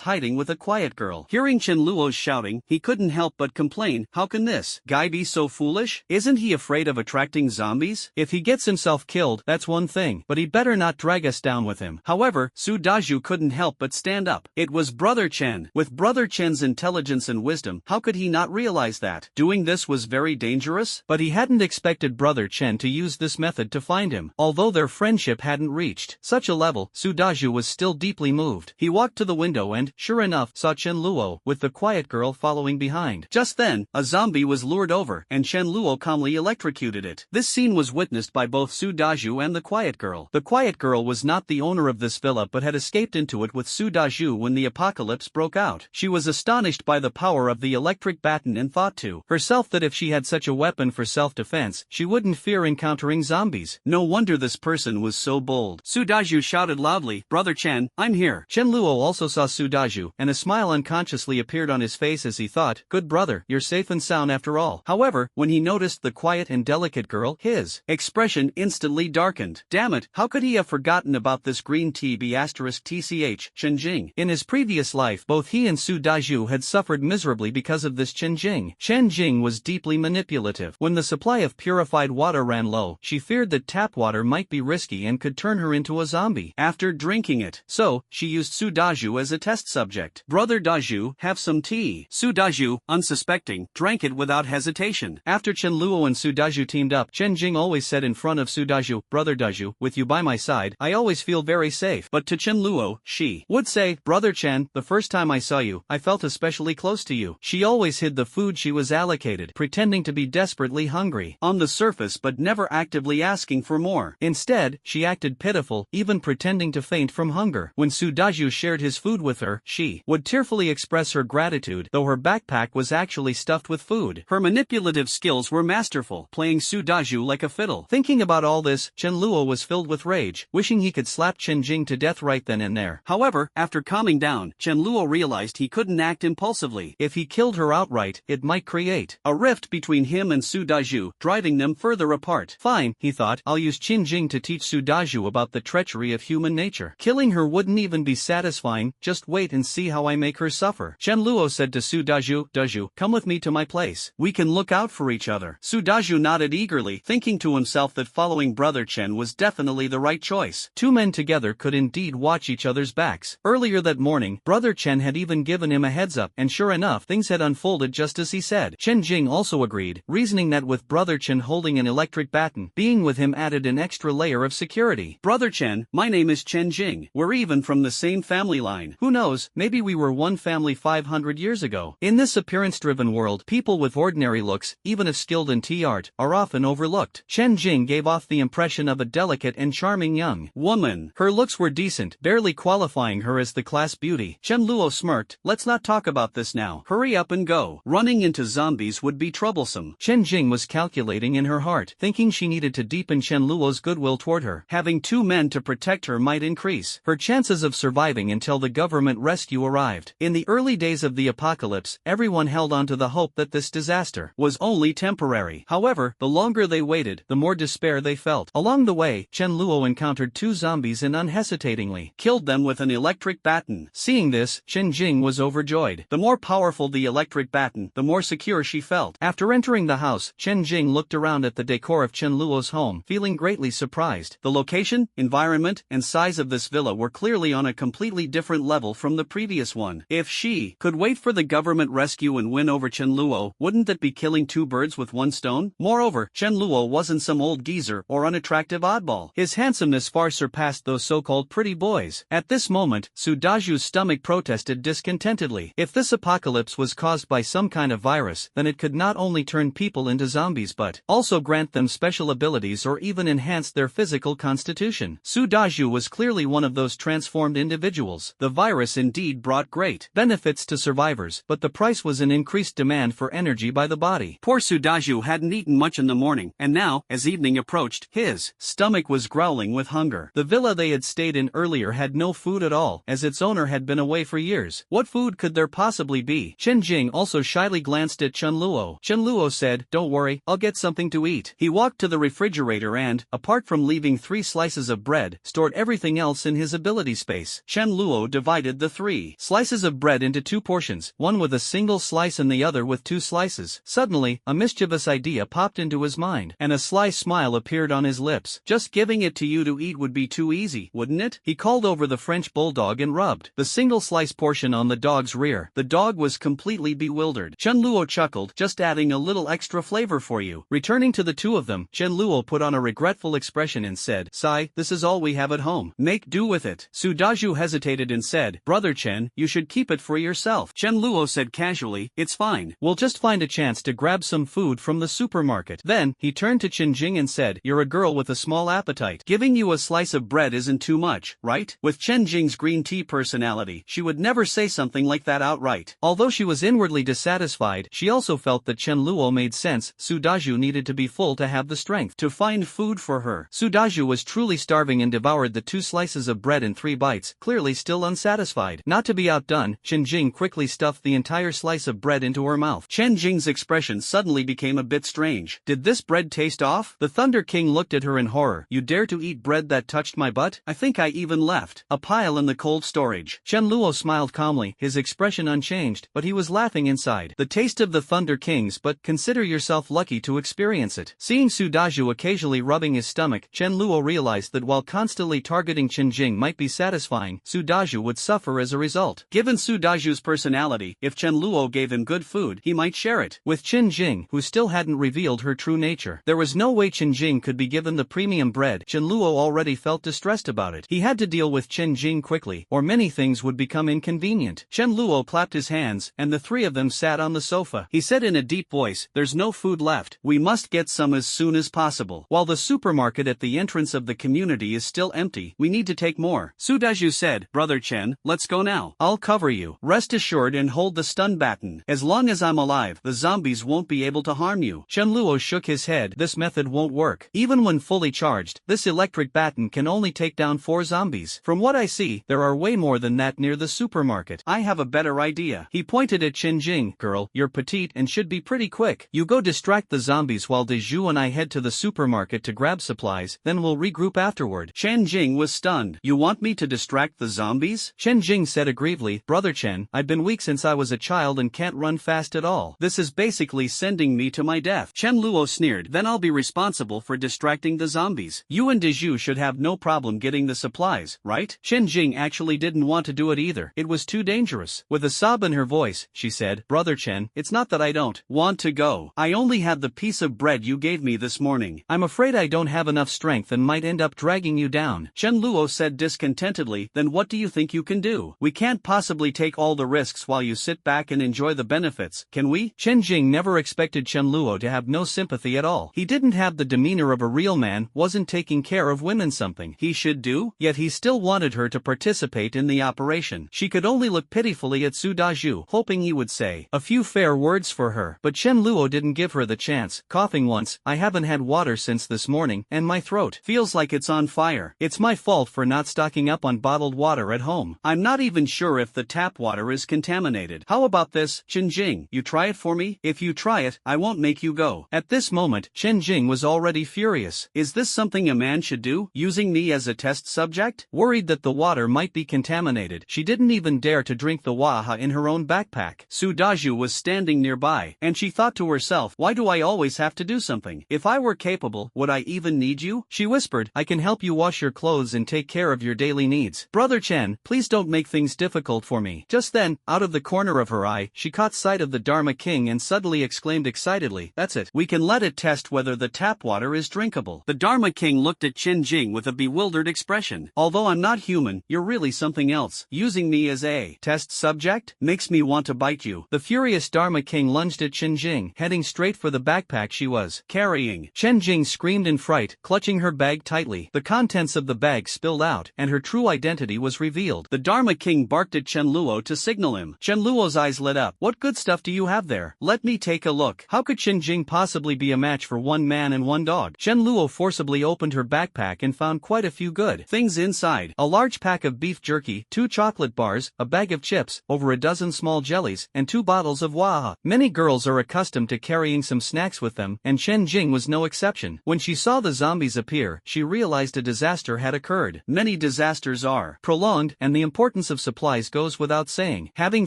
hiding with a quiet girl. Hearing Chen Luo's shouting, he couldn't help but complain, how can this guy be so foolish? Isn't he afraid of attracting zombies? If he gets himself killed, that's one thing, but he better not drag us down with him. However, Su Daju couldn't help but stand up. It was Brother Chen. With Brother Chen's intelligence and wisdom, how could he not realize that doing this was very dangerous? But he hadn't expected Brother Chen to use this method to find him. Although their friendship hadn't reached such a level, Su Daju was still deeply moved. He walked to the window and, sure enough, saw Chen Luo, with the quiet girl following behind. Just then, a zombie was lured over, and Chen Luo calmly electrocuted it. This scene was witnessed by both Su Daju and the quiet girl. The quiet girl was not the owner of this villa but had escaped into it with Su Daju when the apocalypse broke out. She was astonished by the power of the electric baton and thought to herself that if she had such a weapon for self-defense, she wouldn't fear encountering zombies. No wonder this person was so bold. Su Daju shouted loudly, Brother Chen, I'm here. Chen Luo also saw Su Daju, and a smile unconsciously appeared on his face as he thought, good brother, you're safe and sound after all. However, when he noticed the quiet and delicate girl, his expression instantly darkened. Damn it, how could he have forgotten about this green tea *TCH, Chen Jing? In his previous life, both he and Su Daju had suffered miserably because of this Chen Jing. Chen Jing was deeply manipulative. When the supply of purified water ran low, she feared that tap water might be risky and could turn her into a zombie after drinking it. So, she used Su Daju as a test subject. Brother Daju, have some tea. Su Daju, unsuspecting, drank it without hesitation. After Chen Luo and Su Daju teamed up, Chen Jing always said in front of Su Daju, Brother Daju, with you by my side, I always feel very safe. But to Chen Luo, she would say, Brother Chen, the first time I saw you, I felt especially close to you. She always hid the food she was allocated, pretending to be desperately hungry on the surface but never actively asking for more. Instead, she acted pitiful, even pretending to faint from hunger. When Su Daju shared his food with her, she would tearfully express her gratitude, though her backpack was actually stuffed with food. Her manipulative skills were masterful, playing Su Daju like a fiddle. Thinking about all this, Chen Luo was filled with rage, wishing he could slap Chen Jing to death right then and there. However, after calming down, Chen Luo realized he couldn't act impulsively. If he killed her outright, it might create a rift between him and Su Daju, driving them further apart. Fine, he thought, I'll use Chen Jing to teach Su Daju about the treachery of human nature. Killing her wouldn't even be satisfying, just wait and see how I make her suffer. Chen Luo said to Su Daju, Daju, come with me to my place. We can look out for each other. Su Daju nodded eagerly, thinking to himself that following Brother Chen was definitely the right choice. Two men together could indeed watch each other's backs. Earlier that morning, Brother Chen had even given him a heads up, and sure enough, things had unfolded just as he said. Chen Jing also agreed, reasoning that with Brother Chen holding an electric baton, being with him added an extra layer of security. Brother Chen, my name is Chen Jing. We're even from the same family line. Who knows, maybe we were one family 500 years ago. In this appearance-driven world, people with ordinary looks, even if skilled in tea art, are often overlooked. Chen Jing gave off the impression of a delicate and charming young woman. Her looks were decent, barely qualifying her as the class beauty. Chen Luo smirked, let's not talk about this now. Hurry up and go. Running into zombies would be troublesome. Chen Jing was calculating in her heart, thinking she needed to deepen Chen Luo's goodwill toward her. Having two men to protect her might increase her chances of surviving until the government rescue arrived. In the early days of the apocalypse, everyone held on to the hope that this disaster was only temporary. However, the longer they waited, the more despair they felt. Along the way, Chen Luo encountered 2 zombies and unhesitatingly killed them with an electric baton. Seeing this, Chen Jing was overjoyed. The more powerful the electric baton, the more secure she felt. After entering the house, Chen Jing looked around at the decor of Chen Luo's home, feeling greatly surprised. The location, environment, and size of this villa were clearly on a completely different level from the previous one. If she could wait for the government rescue and win over Chen Luo, wouldn't that be killing 2 birds with 1 stone? Moreover, Chen Luo wasn't some old geezer or unattractive oddball. His handsomeness far surpassed those so-called pretty boys. At this moment, Su Daju's stomach protested discontentedly. If this apocalypse was caused by some kind of virus, then it could not only turn people into zombies but also grant them special abilities or even enhance their physical constitution. Su Daju was clearly one of those transformed individuals. The virus indeed brought great benefits to survivors, but the price was an increased demand for energy by the body. Poor Su Daju hadn't eaten much in the morning, and now, as evening approached, his stomach was growling with hunger. The villa they had stayed in earlier had no food at all, as its owner had been away for years. What food could there possibly be? Chen Jing also shyly glanced at Chen Luo. Chen Luo said, "Don't worry, I'll get something to eat." He walked to the refrigerator and, apart from leaving 3 slices of bread, stored everything else in his ability space. Chen Luo divided the 3 slices of bread into 2 portions, one with a single slice and the other with 2 slices. Suddenly, a mischievous idea popped into his mind, and a sly smile appeared on his lips. "Just giving it to you to eat would be too easy, wouldn't it?" He called over the French bulldog and rubbed the single slice portion on the dog's rear. The dog was completely bewildered. Chen Luo chuckled, "Just adding a little extra flavor for you." Returning to the 2 of them, Chen Luo put on a regretful expression and said, "Sai, this is all we have at home. Make do with it." Su Daju hesitated and said, "Brother Chen, you should keep it for yourself." Chen Luo said casually, "It's fine. We'll just find a chance to grab some food from the supermarket." Then, he turned to Chen Jing and said, "You're a girl with a small appetite. Giving you a slice of bread isn't too much, right?" With Chen Jing's green tea personality, she would never say something like that outright. Although she was inwardly dissatisfied, she also felt that Chen Luo made sense. Su Daju needed to be full to have the strength to find food for her. Su Daju was truly starving and devoured the 2 slices of bread in 3 bites, clearly still unsatisfied. Not to be outdone, Chen Jing quickly stuffed the entire slice of bread into her mouth. Chen Jing's expression suddenly became a bit strange. Did this bread taste off? The Thunder King looked at her in horror. "You dare to eat bread that touched my butt? I think I even left a pile in the cold storage." Chen Luo smiled calmly, his expression unchanged, but he was laughing inside. The taste of the Thunder Kings, but consider yourself lucky to experience it. Seeing Su Daju occasionally rubbing his stomach, Chen Luo realized that while constantly targeting Chen Jing might be satisfying, Su Daju would suffer as a result. Given Su Daju's personality, if Chen Luo gave him good food, he might share it with Chen Jing, who still hadn't revealed her true nature. There was no way Chen Jing could be given the premium bread. Chen Luo already felt distressed about it. He had to deal with Chen Jing quickly, or many things would become inconvenient. Chen Luo clapped his hands, and the 3 of them sat on the sofa. He said in a deep voice, "There's no food left. We must get some as soon as possible. While the supermarket at the entrance of the community is still empty, we need to take more." Su Daju said, "Brother Chen, let's go now. I'll cover you. Rest assured and hold the stun baton. As long as I'm alive, the zombies won't be able to harm you." Chen Luo shook his head. This method won't work. Even when fully charged, this electric baton can only take down 4 zombies. From what I see, there are way more than that near the supermarket. I have a better idea. He pointed at Chen Jing. "Girl, you're petite and should be pretty quick. You go distract the zombies while Deju and I head to the supermarket to grab supplies, then we'll regroup afterward." Chen Jing was stunned. "You want me to distract the zombies?" Chen Jing said aggrievedly, "Brother Chen, I've been weak since I was a child and can't run fast at all. This is basically sending me to my death." Chen Luo sneered, "Then I'll be responsible for distracting the zombies. You and Deju should have no problem getting the supplies, right?" Chen Jing actually didn't want to do it either. It was too dangerous. With a sob in her voice, she said, "Brother Chen, it's not that I don't want to go. I only have the piece of bread you gave me this morning. I'm afraid I don't have enough strength and might end up dragging you down." Chen Luo said discontentedly, "Then what do you think you can do? We can't possibly take all the risks while you sit back and enjoy the benefits, can we?" Chen Jing never expected Chen Luo to have no sympathy at all. He didn't have the demeanor of a real man, wasn't taking care of women something he should do, yet he still wanted her to participate in the operation. She could only look pitifully at Su Daju, hoping he would say a few fair words for her, but Chen Luo didn't give her the chance, coughing once, "I haven't had water since this morning, and my throat feels like it's on fire. It's my fault for not stocking up on bottled water at home. I'm not even sure if the tap water is contaminated. How about this, Chen Jing? You try it for me? If you try it, it, I won't make you go. At this moment, Chen Jing was already furious. Is this something a man should do, using me as a test subject? Worried that the water might be contaminated, she didn't even dare to drink the waha in her own backpack. Su Daju was standing nearby, and she thought to herself, why do I always have to do something? If I were capable, would I even need you? She whispered, I can help you wash your clothes and take care of your daily needs. Brother Chen, please don't make things difficult for me. Just then, out of the corner of her eye, she caught sight of the Dharma King and suddenly exclaimed excitedly, that's it, we can let it test whether the tap water is drinkable. The Dharma King looked at Chen Jing with a bewildered expression. Although I'm not human, you're really something else. Using me as a test subject makes me want to bite you. The furious Dharma King lunged at Chen Jing, heading straight for the backpack she was carrying. Chen Jing screamed in fright, clutching her bag tightly. The contents of the bag spilled out, and her true identity was revealed. The Dharma King barked at Chen Luo to signal him. Chen Luo's eyes lit up. What good stuff do you have there? Let me take a look. How could Chen Jing possibly be a match for one man and one dog? Chen Luo forcibly opened her backpack and found quite a few good things inside. A large pack of beef jerky, 2 chocolate bars, a bag of chips, over a dozen small jellies, and 2 bottles of waha. Many girls are accustomed to carrying some snacks with them, and Chen Jing was no exception. When she saw the zombies appear, she realized a disaster had occurred. Many disasters are prolonged, and the importance of supplies goes without saying. Having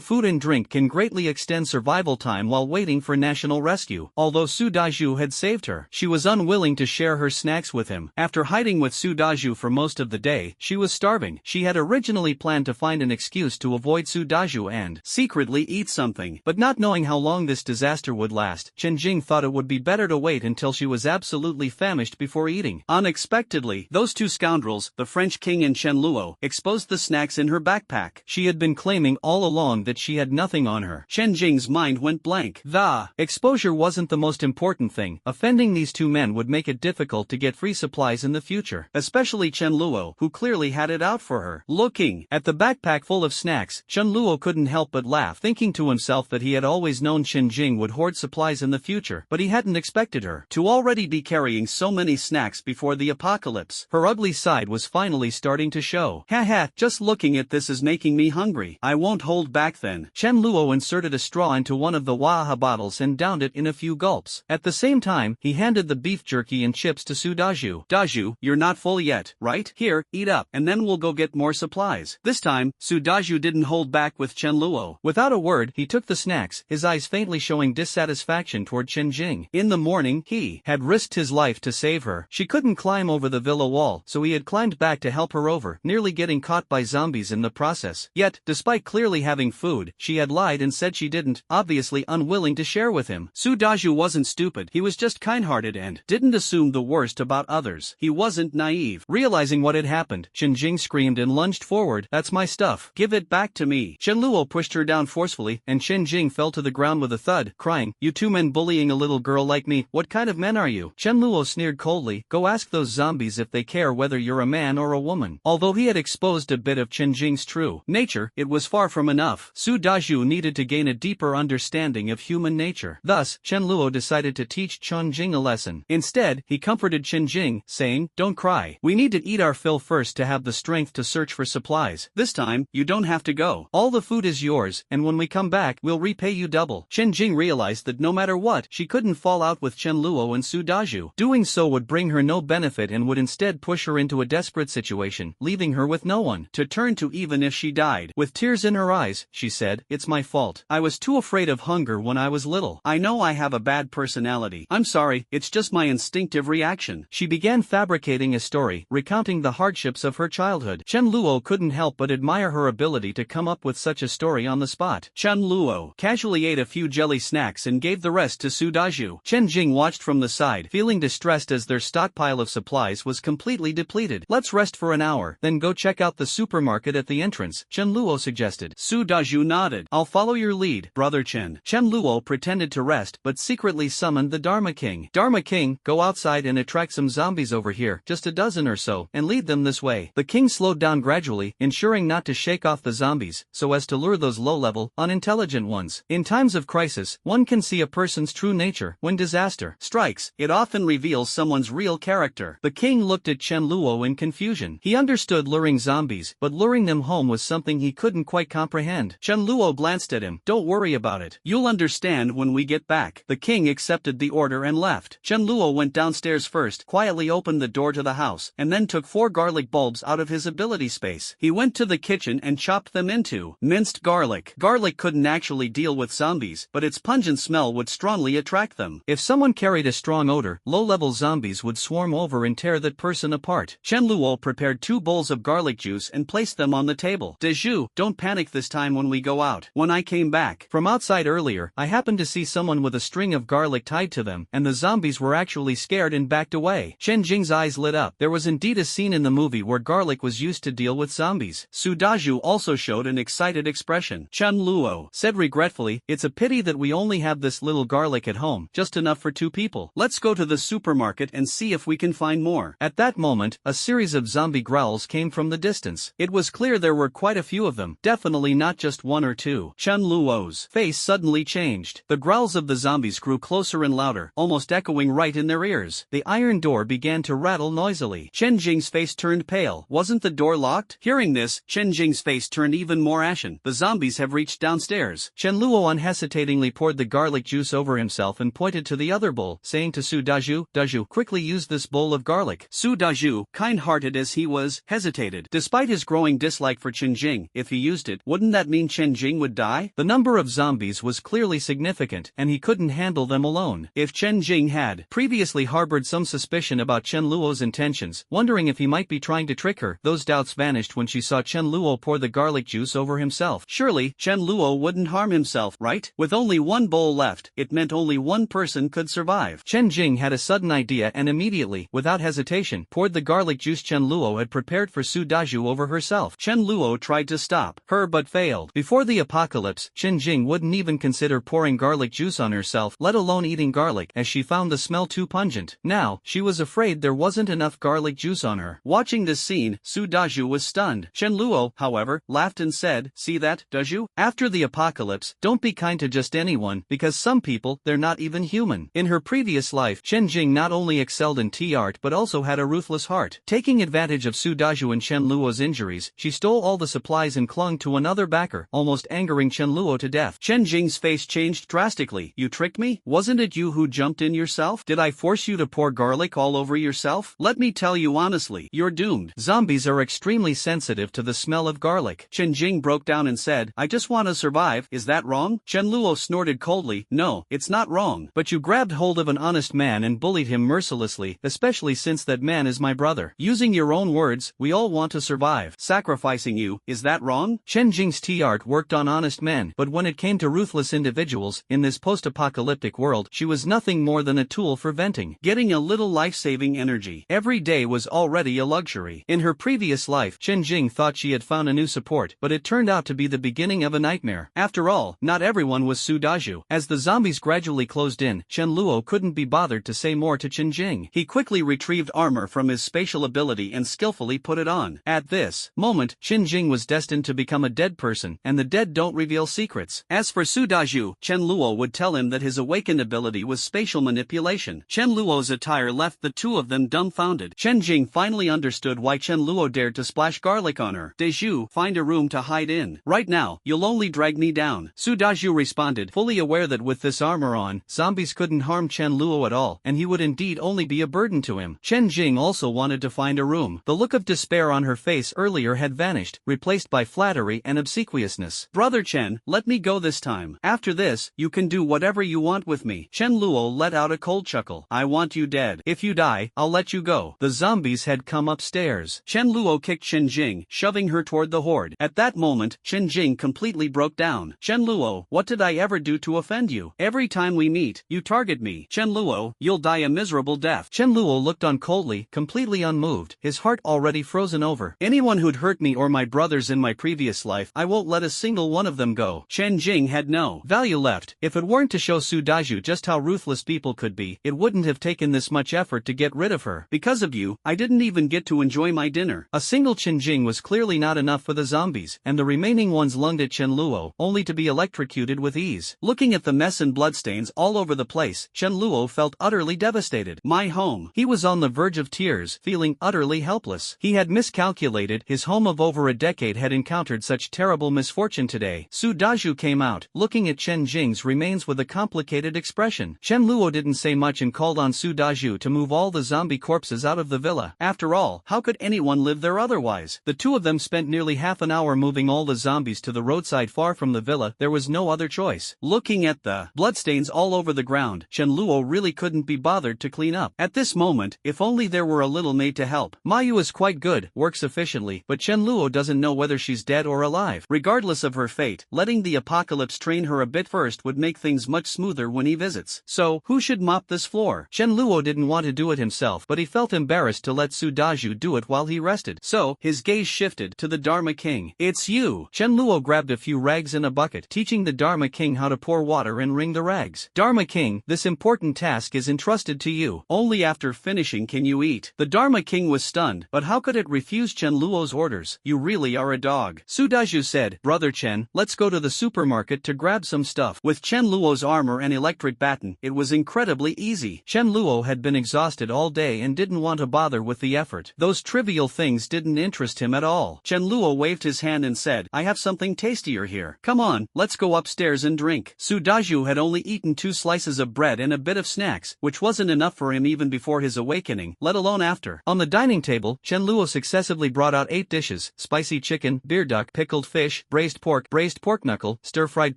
food and drink can greatly extend survival time while waiting for national rescue. Although Su Daju had saved her, she was unwilling to share her snacks with him. After hiding with Su Daju for most of the day, she was starving. She had originally planned to find an excuse to avoid Su Daju and secretly eat something. But not knowing how long this disaster would last, Chen Jing thought it would be better to wait until she was absolutely famished before eating. Unexpectedly, those two scoundrels, the French king and Chen Luo, exposed the snacks in her backpack. She had been claiming all along that she had nothing on her. Chen Jing's mind went blank. The exposure wasn't the most important thing. Offending these two men would make it difficult to get free supplies in the future, especially Chen Luo, who clearly had it out for her. Looking at the backpack full of snacks, Chen Luo couldn't help but laugh, thinking to himself that he had always known Chen Jing would hoard supplies in the future, but he hadn't expected her to already be carrying so many snacks before the apocalypse. Her ugly side was finally starting to show. Haha, just looking at this is making me hungry. I won't hold back then. Chen Luo inserted a straw into one of the waha bottles and downed it in a few gulps. At the same time, he handed the beef jerky and chips to Su Daju. Daju, you're not full yet, right? Here, eat up, and then we'll go get more supplies. This time, Su Daju didn't hold back with Chen Luo. Without a word, he took the snacks, his eyes faintly showing dissatisfaction toward Chen Jing. In the morning, he had risked his life to save her. She couldn't climb over the villa wall, so he had climbed back to help her over, nearly getting caught by zombies in the process. Yet, despite clearly having food, she had lied and said she didn't, obviously unwilling to share with him. Su Daju wasn't stupid, he was just kind-hearted and didn't assume the worst about others. He wasn't naive. Realizing what had happened, Chen Jing screamed and lunged forward. That's my stuff. Give it back to me. Chen Luo pushed her down forcefully, and Chen Jing fell to the ground with a thud, crying, you two men bullying a little girl like me, what kind of men are you? Chen Luo sneered coldly, go ask those zombies if they care whether you're a man or a woman. Although he had exposed a bit of Chen Jing's true nature, it was far from enough. Su Daju needed to gain a deeper understanding of human nature. Thus, Chen Luo decided to teach Chen Jing a lesson. Instead, he comforted Chen Jing, saying, don't cry. We need to eat our fill first to have the strength to search for supplies. This time, you don't have to go. All the food is yours, and when we come back, we'll repay you double. Chen Jing realized that no matter what, she couldn't fall out with Chen Luo and Su Daju. Doing so would bring her no benefit and would instead push her into a desperate situation, leaving her with no one to turn to even if she died. With tears in her eyes, she said, it's my fault. I was too afraid of hunger when I was little. I know I have a bad personality. I'm sorry, it's just my instinctive reaction. She began fabricating a story, recounting the hardships of her childhood. Chen Luo couldn't help but admire her ability to come up with such a story on the spot. Chen Luo casually ate a few jelly snacks and gave the rest to Su Daju. Chen Jing watched from the side, feeling distressed as their stockpile of supplies was completely depleted. Let's rest for an hour, then go check out the supermarket at the entrance, Chen Luo suggested. Su Daju nodded. I'll follow your lead, brother Chen. Chen Luo pretended to rest but secretly summoned the Dharma King. Dharma King, go outside and attract some zombies over here, just a dozen or so, and lead them this way. The king slowed down gradually, ensuring not to shake off the zombies, so as to lure those low-level, unintelligent ones. In times of crisis, one can see a person's true nature. When disaster strikes, it often reveals someone's real character. The king looked at Chen Luo in confusion. He understood luring zombies, but luring them home was something he couldn't quite comprehend. Chen Luo glanced at him. Don't worry about it. You'll understand when we get it back. The king accepted the order and left. Chen Luo went downstairs first, quietly opened the door to the house, and then took 4 garlic bulbs out of his ability space. He went to the kitchen and chopped them into minced garlic. Garlic couldn't actually deal with zombies, but its pungent smell would strongly attract them. If someone carried a strong odor, low-level zombies would swarm over and tear that person apart. Chen Luo prepared 2 bowls of garlic juice and placed them on the table. Deju, don't panic this time when we go out. When I came back from outside earlier, I happened to see someone with a string of garlic tied to them, and the zombies were actually scared and backed away. Chen Jing's eyes lit up. There was indeed a scene in the movie where garlic was used to deal with zombies. Su Daju also showed an excited expression. Chen Luo said regretfully, "It's a pity that we only have this little garlic at home, just enough for 2 people. Let's go to the supermarket and see if we can find more." At that moment, a series of zombie growls came from the distance. It was clear there were quite a few of them, definitely not just 1 or 2. Chen Luo's face suddenly changed. The growls of the zombies grew closer and louder, almost echoing right in their ears. The iron door began to rattle noisily. Chen Jing's face turned pale. Wasn't the door locked? Hearing this, Chen Jing's face turned even more ashen. The zombies have reached downstairs. Chen Luo unhesitatingly poured the garlic juice over himself and pointed to the other bowl, saying to Su Daju, "Daju, quickly use this bowl of garlic." Su Daju, kind-hearted as he was, hesitated. Despite his growing dislike for Chen Jing, if he used it, wouldn't that mean Chen Jing would die? The number of zombies was clearly significant, and he couldn't handle them alone. If Chen Jing had previously harbored some suspicion about Chen Luo's intentions, wondering if he might be trying to trick her, those doubts vanished when she saw Chen Luo pour the garlic juice over himself. Surely, Chen Luo wouldn't harm himself, right? With only 1 bowl left, it meant only 1 person could survive. Chen Jing had a sudden idea and immediately, without hesitation, poured the garlic juice Chen Luo had prepared for Su Daju over herself. Chen Luo tried to stop her but failed. Before the apocalypse, Chen Jing wouldn't even consider pouring garlic juice on herself, let alone eating garlic, as she found the smell too pungent. Now, she was afraid there wasn't enough garlic juice on her. Watching this scene, Su Daju was stunned. Chen Luo, however, laughed and said, "See that, Daju? After the apocalypse, don't be kind to just anyone, because some people, they're not even human." In her previous life, Chen Jing not only excelled in tea art but also had a ruthless heart. Taking advantage of Su Daju and Chen Luo's injuries, she stole all the supplies and clung to another backer, almost angering Chen Luo to death. Chen Jing's face changed drastically. "You tricked me? Wasn't it you who jumped in yourself? Did I force you to pour garlic all over yourself? Let me tell you honestly, you're doomed." Zombies are extremely sensitive to the smell of garlic. Chen Jing broke down and said, "I just want to survive. Is that wrong?" Chen Luo snorted coldly, "No, it's not wrong. But you grabbed hold of an honest man and bullied him mercilessly, especially since that man is my brother. Using your own words, we all want to survive. Sacrificing you, is that wrong?" Chen Jing's tea art worked on honest men, but when it came to ruthless individuals, in this post-apocalyptic world, she was nothing more than a tool for venting. Getting a little life-saving energy every day was already a luxury. In her previous life, Chen Jing thought she had found a new support, but it turned out to be the beginning of a nightmare. After all, not everyone was Su Daju. As the zombies gradually closed in, Chen Luo couldn't be bothered to say more to Chen Jing. He quickly retrieved armor from his spatial ability and skillfully put it on. At this moment, Chen Jing was destined to become a dead person, and the dead don't reveal secrets. As for Su Daju, Chen Luo would tell him that his awakened ability was spatial manipulation. Chen Luo's attire left the 2 of them dumbfounded. Chen Jing finally understood why Chen Luo dared to splash garlic on her. "Deju, find a room to hide in. Right now, you'll only drag me down." Su Daju responded, fully aware that with this armor on, zombies couldn't harm Chen Luo at all, and he would indeed only be a burden to him. Chen Jing also wanted to find a room. The look of despair on her face earlier had vanished, replaced by flattery and obsequiousness. "Brother Chen, let me go this time. After this, you can do whatever you want with me." Chen Luo let out a cold chuckle. "I want you dead. If you die, I'll let you go." The zombies had come upstairs. Chen Luo kicked Chen Jing, shoving her toward the horde. At that moment, Chen Jing completely broke down. "Chen Luo, what did I ever do to offend you? Every time we meet, you target me. Chen Luo, you'll die a miserable death." Chen Luo looked on coldly, completely unmoved, his heart already frozen over. "Anyone who'd hurt me or my brothers in my previous life, I won't let a single one of them go." Chen Jing had no value left. If it weren't to show Su Daju just how ruthless people could be, it wouldn't have taken this much effort to get rid of her. "Because of you, I didn't even get to enjoy my dinner." A single Chen Jing was clearly not enough for the zombies, and the remaining ones lunged at Chen Luo, only to be electrocuted with ease. Looking at the mess and bloodstains all over the place, Chen Luo felt utterly devastated. "My home." He was on the verge of tears, feeling utterly helpless. He had miscalculated. His home of over a decade had encountered such terrible misfortune today. Su Daju came out, looking at Chen Jing's remains with a complicated expression. Chen Luo didn't say much and called on Su Daju to move all the zombie corpses out of the villa. After all, how could anyone live there otherwise? The two of them spent nearly half an hour moving all the zombies to the roadside far from the villa. There was no other choice. Looking at the bloodstains all over the ground, Chen Luo really couldn't be bothered to clean up. At this moment, if only there were a little maid to help. Mayu is quite good, works efficiently, but Chen Luo doesn't know whether she's dead or alive. Regardless of her fate, letting the apocalypse train her a bit first would make things much smoother when he visits. So, who should mop this floor? Chen Luo didn't want to do it himself, but he felt embarrassed to let Su Daju do it while he rested. So, his gaze shifted to the Dharma King. It's you! Chen Luo grabbed a few rags in a bucket, teaching the Dharma King how to pour water and wring the rags. Dharma King, this important task is entrusted to you. Only after finishing can you eat. The Dharma King was stunned, but how could it refuse Chen Luo's orders? You really are a dog. Su Daju said, Brother Chen, let's go to the supermarket to grab some stuff. With Chen Luo's armor and electric baton, it was incredibly easy. Chen Luo had been exhausted all day and didn't want to bother with the effort. Those trivial things didn't interest him at all. Chen Luo waved his hand and said, I have something tastier here. Come on, let's go upstairs and drink. Su Daju had only eaten 2 slices of bread and a bit of snacks, which wasn't enough for him even before his awakening, let alone after. On the dining table, Chen Luo successively brought out 8 dishes: spicy chicken, beer duck, pickled fish, braised pork knuckle, stir-fried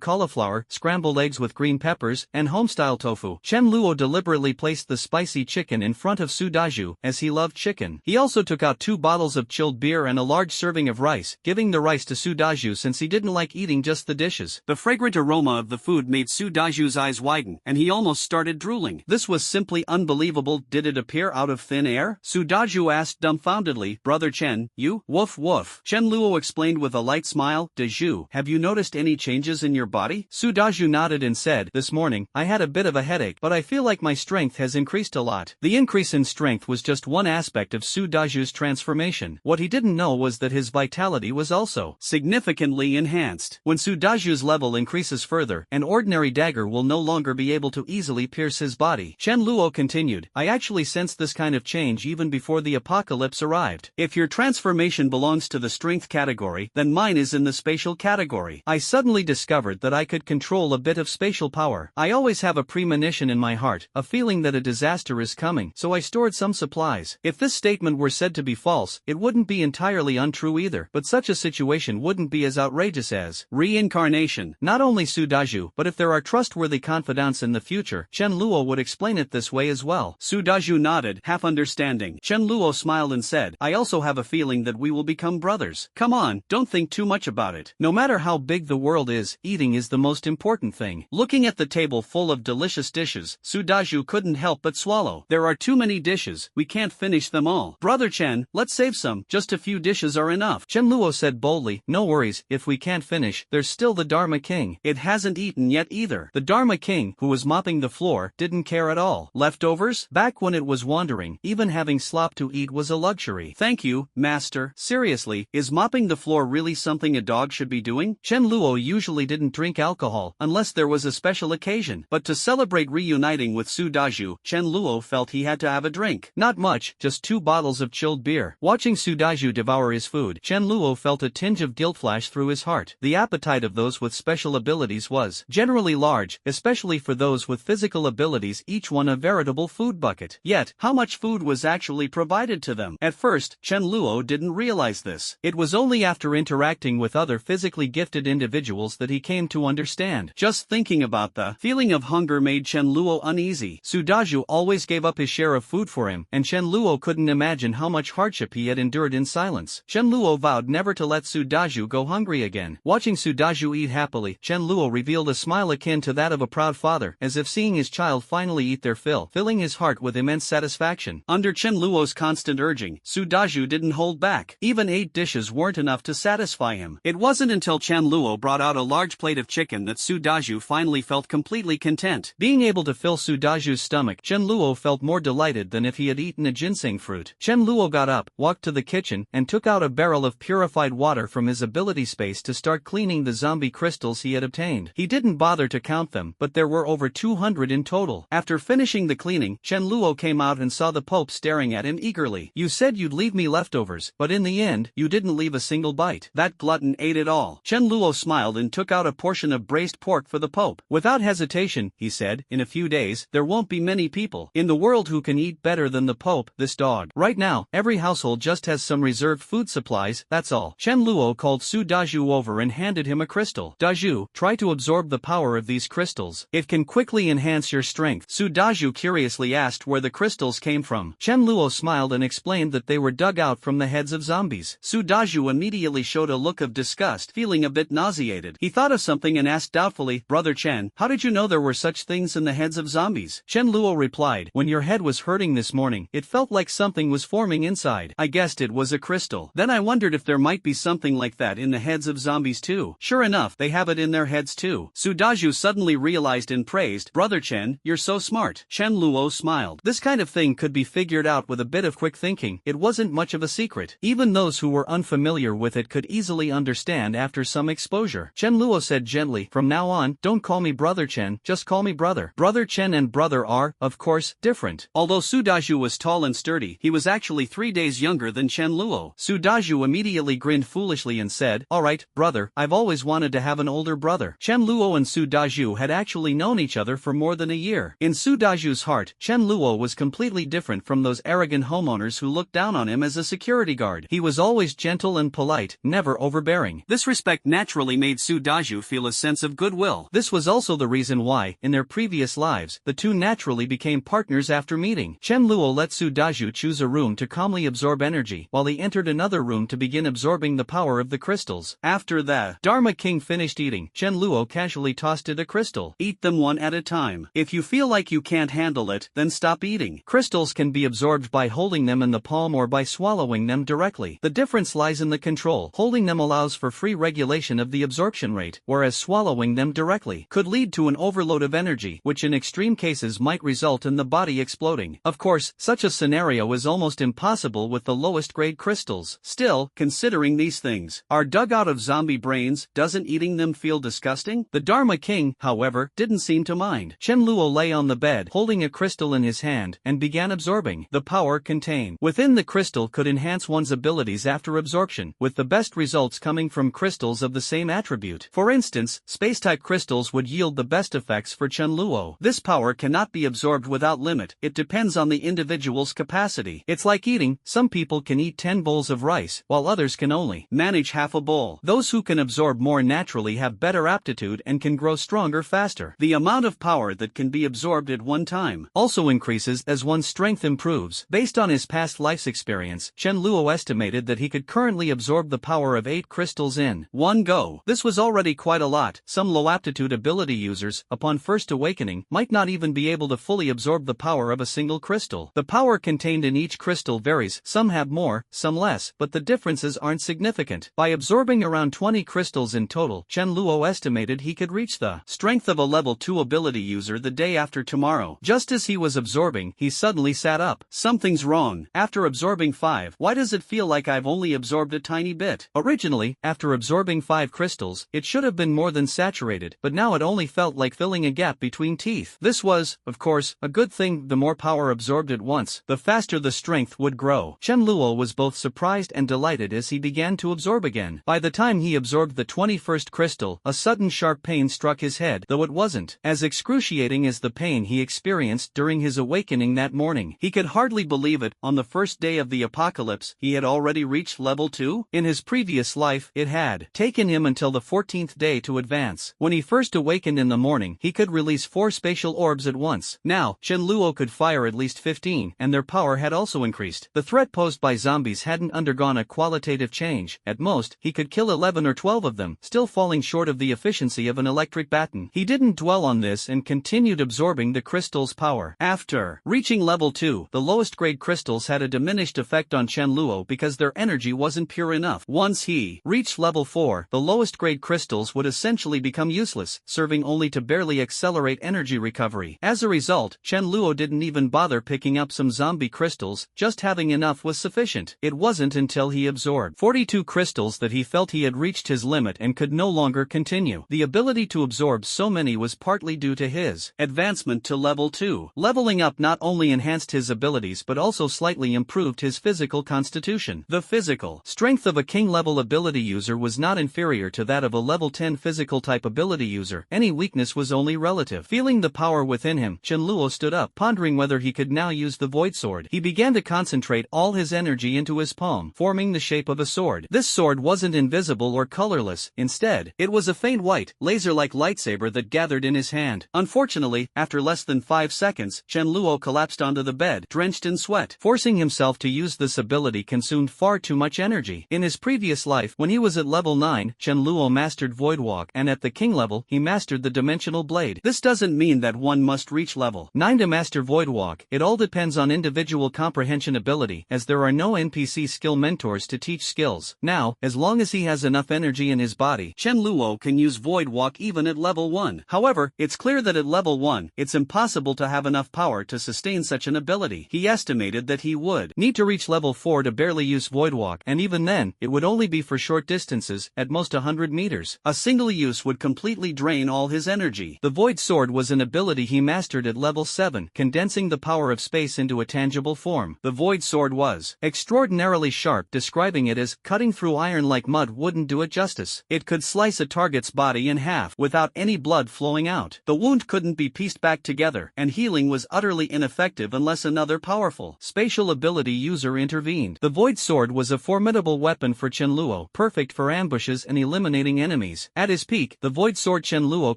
cauliflower, scrambled eggs with green peppers, and home-style tofu. Chen Luo deliberately placed the spicy chicken in front of Su Daju, as he loved chicken. He also took out 2 bottles of chilled beer and a large serving of rice, giving the rice to Su Daju since he didn't like eating just the dishes. The fragrant aroma of the food made Su Daju's eyes widen, and he almost started drooling. This was simply unbelievable. Did it appear out of thin air? Su Daju asked dumbfoundedly, Brother Chen, you? Woof woof. Chen Luo explained with a light smile, Daju, have you noticed any changes in your body? Su Daju nodded and said, this morning, I had a bit of a headache, but I feel like my strength has increased a lot. The increase in strength was just one aspect of Su Daju's transformation. What he didn't know was that his vitality was also significantly enhanced. When Su Daju's level increases further, an ordinary dagger will no longer be able to easily pierce his body. Chen Luo continued, I actually sensed this kind of change even before the apocalypse arrived. If your transformation belongs to the strength category, then mine is in the spatial category. I suddenly discovered that I could control a bit of spatial power. I always have a premonition in my heart, a feeling that a disaster is coming, so I stored some supplies. If this statement were said to be false, it wouldn't be entirely untrue either, but such a situation wouldn't be as outrageous as reincarnation. Not only Su Daju, but if there are trustworthy confidants in the future, Chen Luo would explain it this way as well. Su Daju nodded, half understanding. Chen Luo smiled and said, I also have a feeling that we will become brothers. Come on, don't think too much about it. No matter how big the world is, eating is the most important thing. Looking at the table full of delicious dishes, Su Daju couldn't help but swallow. There are too many dishes, we can't finish them all. Brother Chen, let's save some, just a few dishes are enough. Chen Luo said boldly, no worries, if we can't finish, there's still the Dharma King. It hasn't eaten yet either. The Dharma King, who was mopping the floor, didn't care at all. Leftovers? Back when it was wandering, even having slop to eat was a luxury. Thank you, master. Seriously, is mopping the floor really something a dog should be doing? Chen Luo usually didn't drink alcohol, unless there was a special occasion, but to celebrate reuniting with Su Daju, Chen Luo felt he had to have a drink. Not much, just 2 bottles of chilled beer. Watching Su Daju devour his food, Chen Luo felt a tinge of guilt flash through his heart. The appetite of those with special abilities was generally large, especially for those with physical abilities, each one a veritable food bucket. Yet, how much food was actually provided to them? At first, Chen Luo didn't realize this. It was only after interacting with other physically gifted individuals that he came to understand. Just thinking about the feeling of hunger made Chen Luo uneasy. Su Daju always gave up his share of food for him, and Chen Luo couldn't imagine how much hardship he had endured in silence. Chen Luo vowed never to let Su Daju go hungry again. Watching Su Daju eat happily, Chen Luo revealed a smile akin to that of a proud father, as if seeing his child finally eat their fill, filling his heart with immense satisfaction. Under Chen Luo's constant urging, Su Daju didn't hold back. Even 8 dishes weren't enough to satisfy him. It wasn't until Chen Luo brought out a large plate of chicken that Su Daju finally felt completely content. Being able to fill Su Daju's stomach, Chen Luo felt more delighted than if he had eaten a ginseng fruit. Chen Luo got up, walked to the kitchen, and took out a barrel of purified water from his ability space to start cleaning the zombie crystals he had obtained. He didn't bother to count them, but there were over 200 in total. After finishing the cleaning, Chen Luo came out and saw the Pope staring at him eagerly. You said you'd leave me leftovers, but in the end, you didn't leave a single bite. That glutton ate it all. Chen Luo smiled and took out a portion of braised pork for the Pope. up. Without hesitation, he said, in a few days, there won't be many people in the world who can eat better than the Pope, this dog. Right now, every household just has some reserved food supplies, that's all. Chen Luo called Su Daju over and handed him a crystal. Daju, try to absorb the power of these crystals. It can quickly enhance your strength. Su Daju curiously asked where the crystals came from. Chen Luo smiled and explained that they were dug out from the heads of zombies. Su Daju immediately showed a look of disgust, feeling a bit nauseated. He thought of something and asked doubtfully, Brother Chen, how did you know there were such things in the heads of zombies? Chen Luo replied, when your head was hurting this morning, it felt like something was forming inside. I guessed it was a crystal. Then I wondered if there might be something like that in the heads of zombies too. Sure enough, they have it in their heads too. Su Daju suddenly realized and praised, Brother Chen, you're so smart. Chen Luo smiled. This kind of thing could be figured out with a bit of quick thinking. It wasn't much of a secret. Even those who were unfamiliar with it could easily understand after some exposure. Chen Luo said gently, from now on, don't call me Brother Chen, just call me brother. Brother Chen and brother are, of course, different. Although Su Daju was tall and sturdy, he was actually 3 days younger than Chen Luo. Su Daju immediately grinned foolishly and said, alright, brother, I've always wanted to have an older brother. Chen Luo and Su Daju had actually known each other for more than a year. In Su Daju's heart, Chen Luo was completely different from those arrogant homeowners who looked down on him as a security guard. He was always gentle and polite, never overbearing. This respect naturally made Su Daju feel a sense of goodwill. This was also the reason why, in their previous lives, the two naturally became partners after meeting. Chen Luo let Su Daju choose a room to calmly absorb energy, while he entered another room to begin absorbing the power of the crystals. After the Dharma King finished eating, Chen Luo casually tossed it a crystal. Eat them one at a time. If you feel like you can't handle it, then stop eating. Crystals can be absorbed by holding them in the palm or by swallowing them directly. The difference lies in the control. Holding them allows for free regulation of the absorption rate, whereas swallowing them directly could lead to an overload of energy, which in extreme cases might result in the body exploding. Of course, such a scenario is almost impossible with the lowest grade crystals. Still, considering these things are dug out of zombie brains, doesn't eating them feel disgusting? The Dharma King, however, didn't seem to mind. Chen Luo lay on the bed, holding a crystal in his hand, and began absorbing. The power contained within the crystal could enhance one's abilities after absorption, with the best results coming from crystals of the same attribute. For instance, space-type crystals would yield the best effects for Chen Luo. This power cannot be absorbed without limit. It depends on the individual's capacity. It's like eating. Some people can eat 10 bowls of rice, while others can only manage half a bowl. Those who can absorb more naturally have better aptitude and can grow stronger faster. The amount of power that can be absorbed at one time also increases as one's strength improves. Based on his past life's experience, Chen Luo estimated that he could currently absorb the power of 8 crystals in one go. This was already quite a lot. Some low-aptitude ability users, upon first awakening, might not even be able to fully absorb the power of a single crystal. The power contained in each crystal varies. Some have more, some less, but the differences aren't significant. By absorbing around 20 crystals in total, Chen Luo estimated he could reach the strength of a level 2 ability user the day after tomorrow. Just as he was absorbing, he suddenly sat up. Something's wrong. After absorbing 5, why does it feel like I've only absorbed a tiny bit? Originally, after absorbing 5 crystals, it should have been more than saturated, but now it only felt like filling a gap between teeth. This was, of course, a good thing. The more power absorbed at once, the faster the strength would grow. Chen Luo was both surprised and delighted as he began to absorb again. By the time he absorbed the 21st crystal, a sudden sharp pain struck his head, though it wasn't as excruciating as the pain he experienced during his awakening that morning. He could hardly believe it. On the first day of the apocalypse, he had already reached level 2? In his previous life, it had taken him until the 14th day to advance. When he first awakened in the morning, he could release 4 spatial orbs at once. Now, Chen Luo could fire at least 15, and their power had also increased. The threat posed by zombies hadn't undergone a qualitative change. At most, he could kill 11 or 12 of them, still falling short of the efficiency of an electric baton. He didn't dwell on this and continued absorbing the crystal's power. After reaching level 2, the lowest grade crystals had a diminished effect on Chen Luo because their energy wasn't pure enough. Once he reached level 4, the lowest grade crystals would essentially become useless, serving only to barely accelerate energy recovery. As a result, Chen Luo didn't even bother picking up some zombie crystals. Just having enough was sufficient. It wasn't until he absorbed 42 crystals that he felt he had reached his limit and could no longer continue. The ability to absorb so many was partly due to his advancement to level 2. Leveling up not only enhanced his abilities but also slightly improved his physical constitution. The physical strength of a king-level ability user was not inferior to that of a level 10 physical type ability user. any weakness was only relative. Feeling the power within him, Chen Luo stood up, pondering whether he could now use the void sword. He began to concentrate all his energy into his palm, forming the shape of a sword. This sword wasn't invisible or colorless, instead, it was a faint white, laser-like lightsaber that gathered in his hand. Unfortunately, after less than 5 seconds, Chen Luo collapsed onto the bed, drenched in sweat. Forcing himself to use this ability consumed far too much energy. In his previous life, when he was at level 9, Chen Luo mastered Void Walk, and at the king level, he mastered the Dimensional Blade. This doesn't mean that one must reach level 9 to master Void Walk. It all depends on individual comprehension ability, as there are no NPC skill mentors to teach skills. Now, as long as he has enough energy in his body, Chen Luo can use Void Walk even at level 1. However, it's clear that at level 1, it's impossible to have enough power to sustain such an ability. He estimated that he would need to reach level 4 to barely use Void Walk, and even then, it would only be for short distances, at most 100 meters. A single use would completely drain all his energy. The Void Sword was an ability he mastered at level 7, condensing the power of space into a tangible form. The Void Sword was extraordinarily sharp, describing it as cutting through iron like mud wouldn't do it justice. It could slice a target's body in half without any blood flowing out. The wound couldn't be pieced back together, and healing was utterly ineffective unless another powerful spatial ability user intervened. The Void Sword was a formidable weapon for Chen Luo, perfect for ambushes and eliminating enemies. At his peak, the Void Sword Chen Luo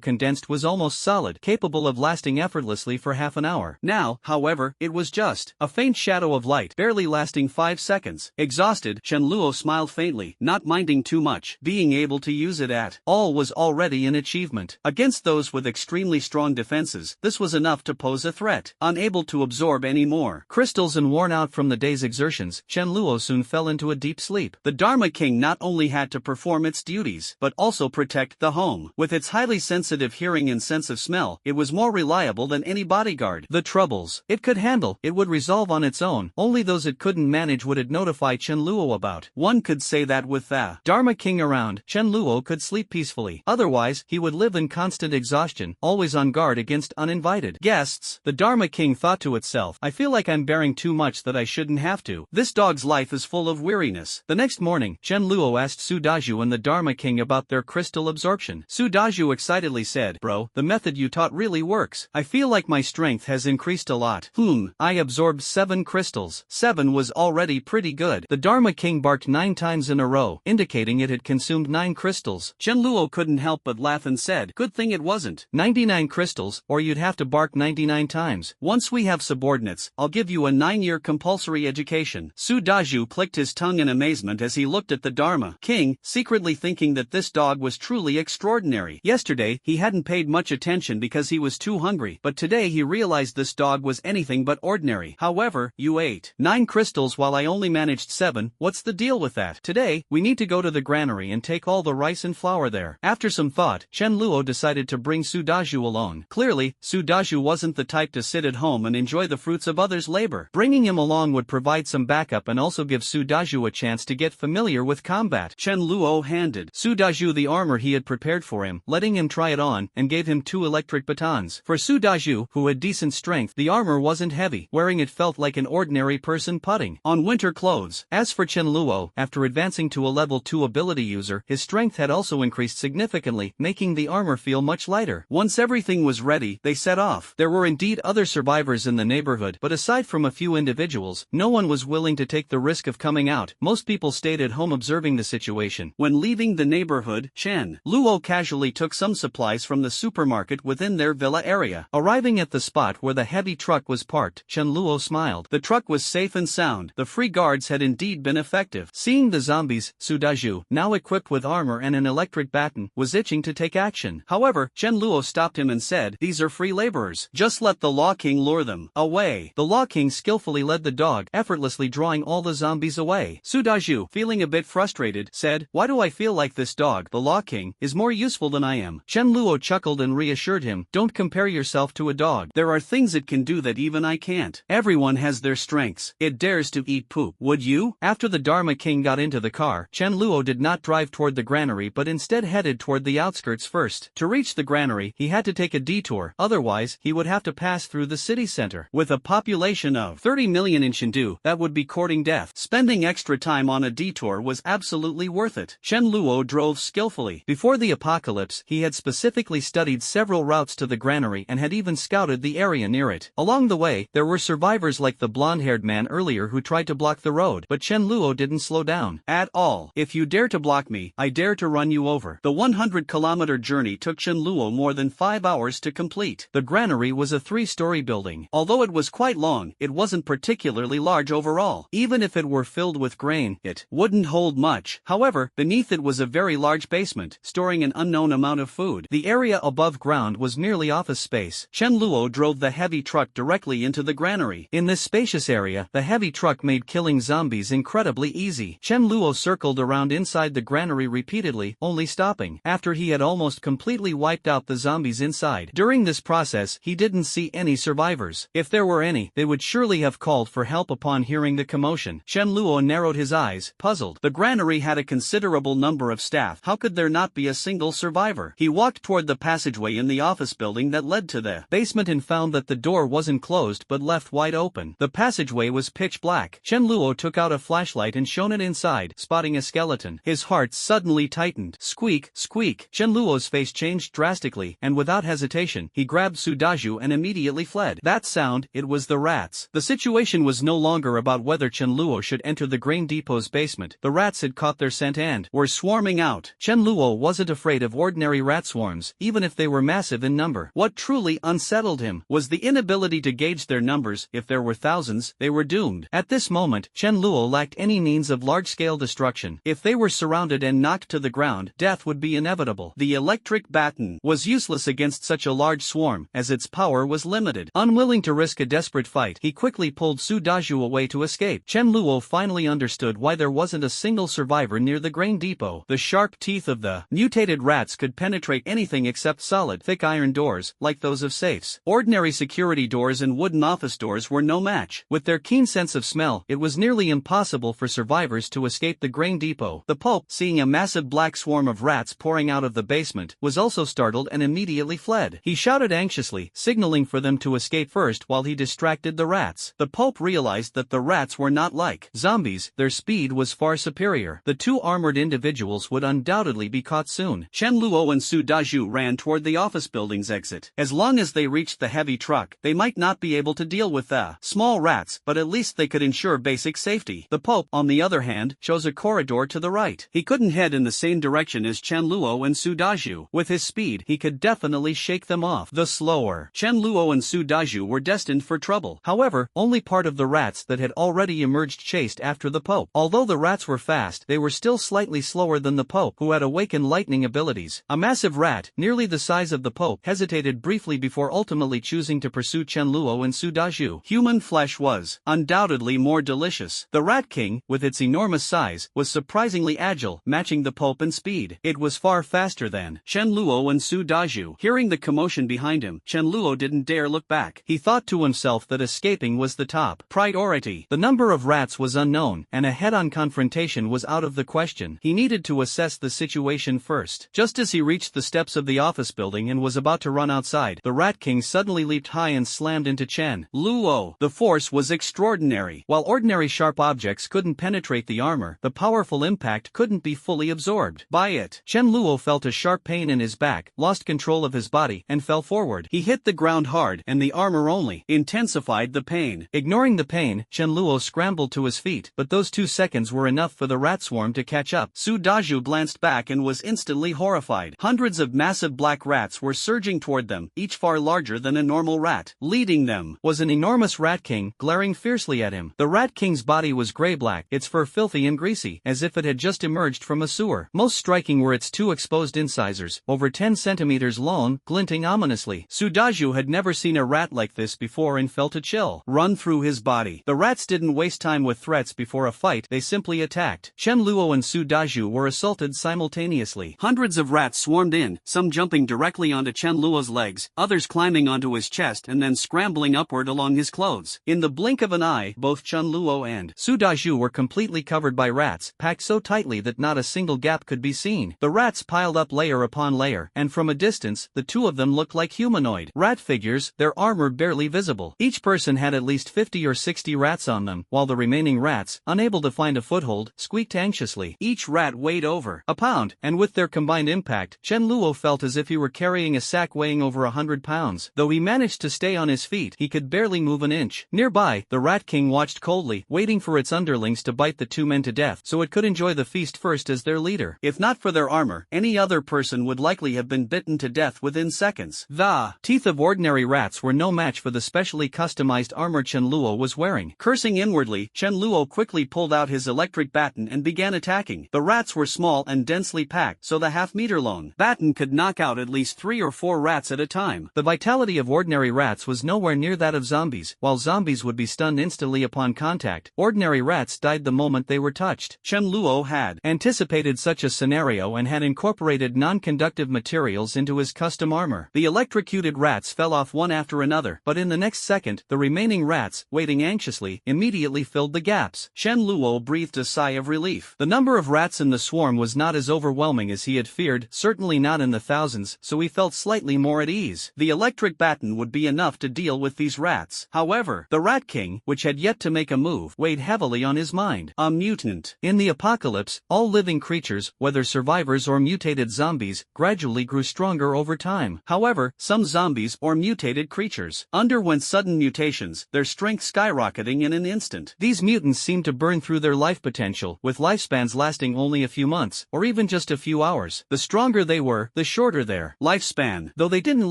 condensed was almost solid, capable of lasting effortlessly for half an hour. Now, however, it was just a faint shadow of light, barely lasting 5 seconds. Exhausted, Chen Luo smiled faintly, not minding too much. Being able to use it at all was already an achievement. Against those with extremely strong defenses, this was enough to pose a threat. Unable to absorb any more crystals and worn out from the day's exertions, Chen Luo soon fell into a deep sleep. The Dharma King not only had to perform its duties, but also protect the home. With its highly sensitive hearing and sense of smell, it was more reliable than any bodyguard. The troubles it could handle, it would resolve on its own. Only those it couldn't manage would it notify Chen Luo about. One could say that with the Dharma King around, Chen Luo could sleep peacefully. Otherwise, he would live in constant exhaustion, always on guard against uninvited guests. The Dharma King thought to itself, I feel like I'm bearing too much that I shouldn't have to. This dog's life is full of weariness. The next morning, Chen Luo asked Su Daju and the Dharma King about their crystal absorption. Su Daju excitedly said, Bro, the method you taught really works. I feel like my strength has increased a lot. I absorbed 7 crystals. 7 was already pretty good. The Dharma King barked 9 times in a row, indicating it had consumed 9 crystals. Chen Luo couldn't help but laugh and said, good thing it wasn't 99 crystals, or you'd have to bark 99 times. Once we have subordinates, I'll give you a 9-year compulsory education. Su Daju clicked his tongue in amazement as he looked at the Dharma King, secretly thinking that this dog was truly extraordinary. Yesterday, he hadn't paid much attention because he was too hungry, but today he realized this dog was anything but ordinary. However, you ate 9 crystals while I only managed 7, what's the deal with that? Today, we need to go to the granary and take all the rice and flour there. After some thought, Chen Luo decided to bring Su Daju along. Clearly, Su Daju wasn't the type to sit at home and enjoy the fruits of others' labor. Bringing him along would provide some backup and also give Su Daju a chance to get familiar with combat. Chen Luo handed Su Daju the armor he had prepared for him, letting him try it on, and gave him 2 electric batons. For Su Daju, who had decent strength, the armor wasn't heavy. Wearing it felt like an ordinary person putting on winter clothes. As for Chen Luo, after advancing to a level 2 ability user, his strength had also increased significantly, making the armor feel much lighter. Once everything was ready, they set off. There were indeed other survivors in the neighborhood, but aside from a few individuals, no one was willing to take the risk of coming out. Most people stayed at home observing the situation. When leaving the neighborhood, Chen Luo casually took some supplies from the supermarket within their villa area. Arriving at the spot where the heavy truck was parked, Chen Luo smiled. The truck was safe and sound. The free guards had indeed been effective. Seeing the zombies, Su Daju, now equipped with armor and an electric baton, was itching to take action. However, Chen Luo stopped him and said, these are free laborers. Just let the Law King lure them away. The Law King skillfully led the dog, effortlessly drawing all the zombies away. Su Daju, feeling a bit frustrated, said, why do I feel like this dog, the Law King, is more useful than I am? Chen Luo chuckled and reassured him, don't compare yourself to a dog. There are things it can do that even I can't. Everyone has their strengths. It dares to eat poop. Would you? After the Dharma King got into the car, Chen Luo did not drive toward the granary but instead headed toward the outskirts first. To reach the granary, he had to take a detour, otherwise, he would have to pass through the city center. With a population of 30 million in Chengdu, that would be courting death. Spending extra time on a detour was absolutely worth it. Chen Luo drove skillfully. Before the apocalypse, he had specifically studied several routes to the granary and had even scouted the area near it. Along the way, there were survivors like the blonde-haired man earlier who tried to block the road, but Chen Luo didn't slow down at all. If you dare to block me, I dare to run you over. The 100-kilometer journey took Chen Luo more than 5 hours to complete. The granary was a 3-story building. Although it was quite long, it wasn't particularly large overall. Even if it were filled with grain, it wouldn't hold much. However, beneath it was a very large basement, storing an unknown amount of food. The area above ground was merely office space. Chen Luo drove the heavy truck directly into the granary. In this spacious area, the heavy truck made killing zombies incredibly easy. Chen Luo circled around inside the granary repeatedly, only stopping after he had almost completely wiped out the zombies inside. During this process, he didn't see any survivors. If there were any, they would surely have called for help upon hearing the commotion. Chen Luo narrowed his eyes, puzzled. The granary had a considerable number of staff. How could there not be a single survivor? He walked toward the passageway in the office building that led to the basement and found that the door wasn't closed but left wide open. The passageway was pitch black. Chen Luo took out a flashlight and shone it inside, spotting a skeleton. His heart suddenly tightened. Squeak, squeak. Chen Luo's face changed drastically, and without hesitation, he grabbed Sudaju and immediately fled. That sound, it was the rats. The situation was no longer about whether Chen Luo should enter the grain depot's basement. The rats had caught their scent and were swarming out. Chen Luo wasn't afraid of ordinary rat swarms, even if they were massive in number. What truly unsettled him was the inability to gauge their numbers. If there were thousands, they were doomed. At this moment, Chen Luo lacked any means of large-scale destruction. If they were surrounded and knocked to the ground, death would be inevitable. The electric baton was useless against such a large swarm, as its power was limited. Unwilling to risk a desperate fight, he quickly pulled Sudaju away to escape. Chen Luo finally understood why there wasn't a single survivor near the grain depot. The sharp teeth of the mutated rats could penetrate anything except solid, thick iron doors, like those of safes. Ordinary security doors and wooden office doors were no match. With their keen sense of smell, it was nearly impossible for survivors to escape the grain depot. The Pope, seeing a massive black swarm of rats pouring out of the basement, was also startled and immediately fled. He shouted anxiously, signaling for them to escape first while he distracted the rats. The Pope realized that the rats were not like zombies. Their speed was far superior. The two armored individuals would undoubtedly be caught soon. Chen Luo and Sudaju ran toward the office building's exit. As long as they reached the heavy truck, they might not be able to deal with the small rats, but at least they could ensure basic safety. The Pope, on the other hand, chose a corridor to the right. He couldn't head in the same direction as Chen Luo and Sudaju. With his speed, he could definitely shake them off. The slower Chen Luo and Sudaju were destined for trouble. However, only part of the rats that had already emerged chased after the Pope. Although the rats were fast, they were still slightly slower than the Pope, who had awakened lightning abilities. A massive rat, nearly the size of the Pope, hesitated briefly before ultimately choosing to pursue Chen Luo and Sudaju. Human flesh was undoubtedly more delicious. The Rat King, with its enormous size, was surprisingly agile, matching the Pope in speed. It was far faster than Chen Luo and Sudaju. Hearing the commotion behind him, Chen Luo didn't dare look back. He thought to himself that escaping was the top priority. The number of rats was unknown, and a head-on confrontation was out of the question. He needed to assess the situation first. Just as he reached the steps of the office building and was about to run outside, the Rat King suddenly leaped high and slammed into Chen Luo. The force was extraordinary. While ordinary sharp objects couldn't penetrate the armor, the powerful impact couldn't be fully absorbed by it. Chen Luo felt a sharp pain in his back, lost control of his body, and fell forward. He hit the ground hard, and the armor only intensified the pain. Ignoring the pain, Chen Luo scrambled to his feet, but those 2 seconds were enough for the rat swarm to catch up. Sudaju glanced back and was instantly horrified. Hundreds of massive black rats were surging toward them, each far larger than a normal rat. Leading them was an enormous Rat King, glaring fiercely at him. The Rat King's body was gray-black, its fur filthy and greasy, as if it had just emerged from a sewer. Most striking were its 2 exposed incisors, over 10 centimeters long, glinting ominously. Sudaju had never seen a rat like this before and felt a chill run through his body. The rats didn't waste time with threats before a fight, they simply attacked. Chen Luo and Sudaju were assaulted simultaneously. Hundreds of rats swarmed in, some jumping directly onto Chen Luo's legs, others climbing onto his chest and then scrambling upward along his clothes. In the blink of an eye, both Chen Luo and Sudaju were completely covered by rats, packed so tightly that not a single gap could be seen. The rats piled up layer upon layer, and from a distance, the 2 of them looked like humanoid rat figures, their armor barely visible. Each person had at least 50 or 60 rats on them, while the remaining rats, unable to find a foothold, squeaked anxiously. Each rat weighed over a pound, and with their combined impact, Chen Chen Luo felt as if he were carrying a sack weighing over 100 pounds. Though he managed to stay on his feet, he could barely move an inch. Nearby, the Rat King watched coldly, waiting for its underlings to bite the two men to death so it could enjoy the feast first as their leader. If not for their armor, any other person would likely have been bitten to death within seconds. The teeth of ordinary rats were no match for the specially customized armor Chen Luo was wearing. Cursing inwardly, Chen Luo quickly pulled out his electric baton and began attacking. The rats were small and densely packed, so the half-meter long baton could knock out at least 3 or 4 rats at a time. The vitality of ordinary rats was nowhere near that of zombies. While zombies would be stunned instantly upon contact, ordinary rats died the moment they were touched. Chen Luo had anticipated such a scenario and had incorporated non-conductive materials into his custom armor. The electrocuted rats fell off one after another, but in the next second, the remaining rats, waiting anxiously, immediately filled the gaps. Chen Luo breathed a sigh of relief. The number of rats in the swarm was not as overwhelming as he had feared, certainly not in the thousands, so he felt slightly more at ease. The electric baton would be enough to deal with these rats. However, the Rat King, which had yet to make a move, weighed heavily on his mind. A mutant. In the apocalypse, all living creatures, whether survivors or mutated zombies, gradually grew stronger over time. However, some zombies or mutated creatures underwent sudden mutations, their strength skyrocketing in an instant. These mutants seemed to burn through their life potential, with lifespans lasting only a few months, or even just a few hours. The stronger they were, the shorter their lifespan. Though they didn't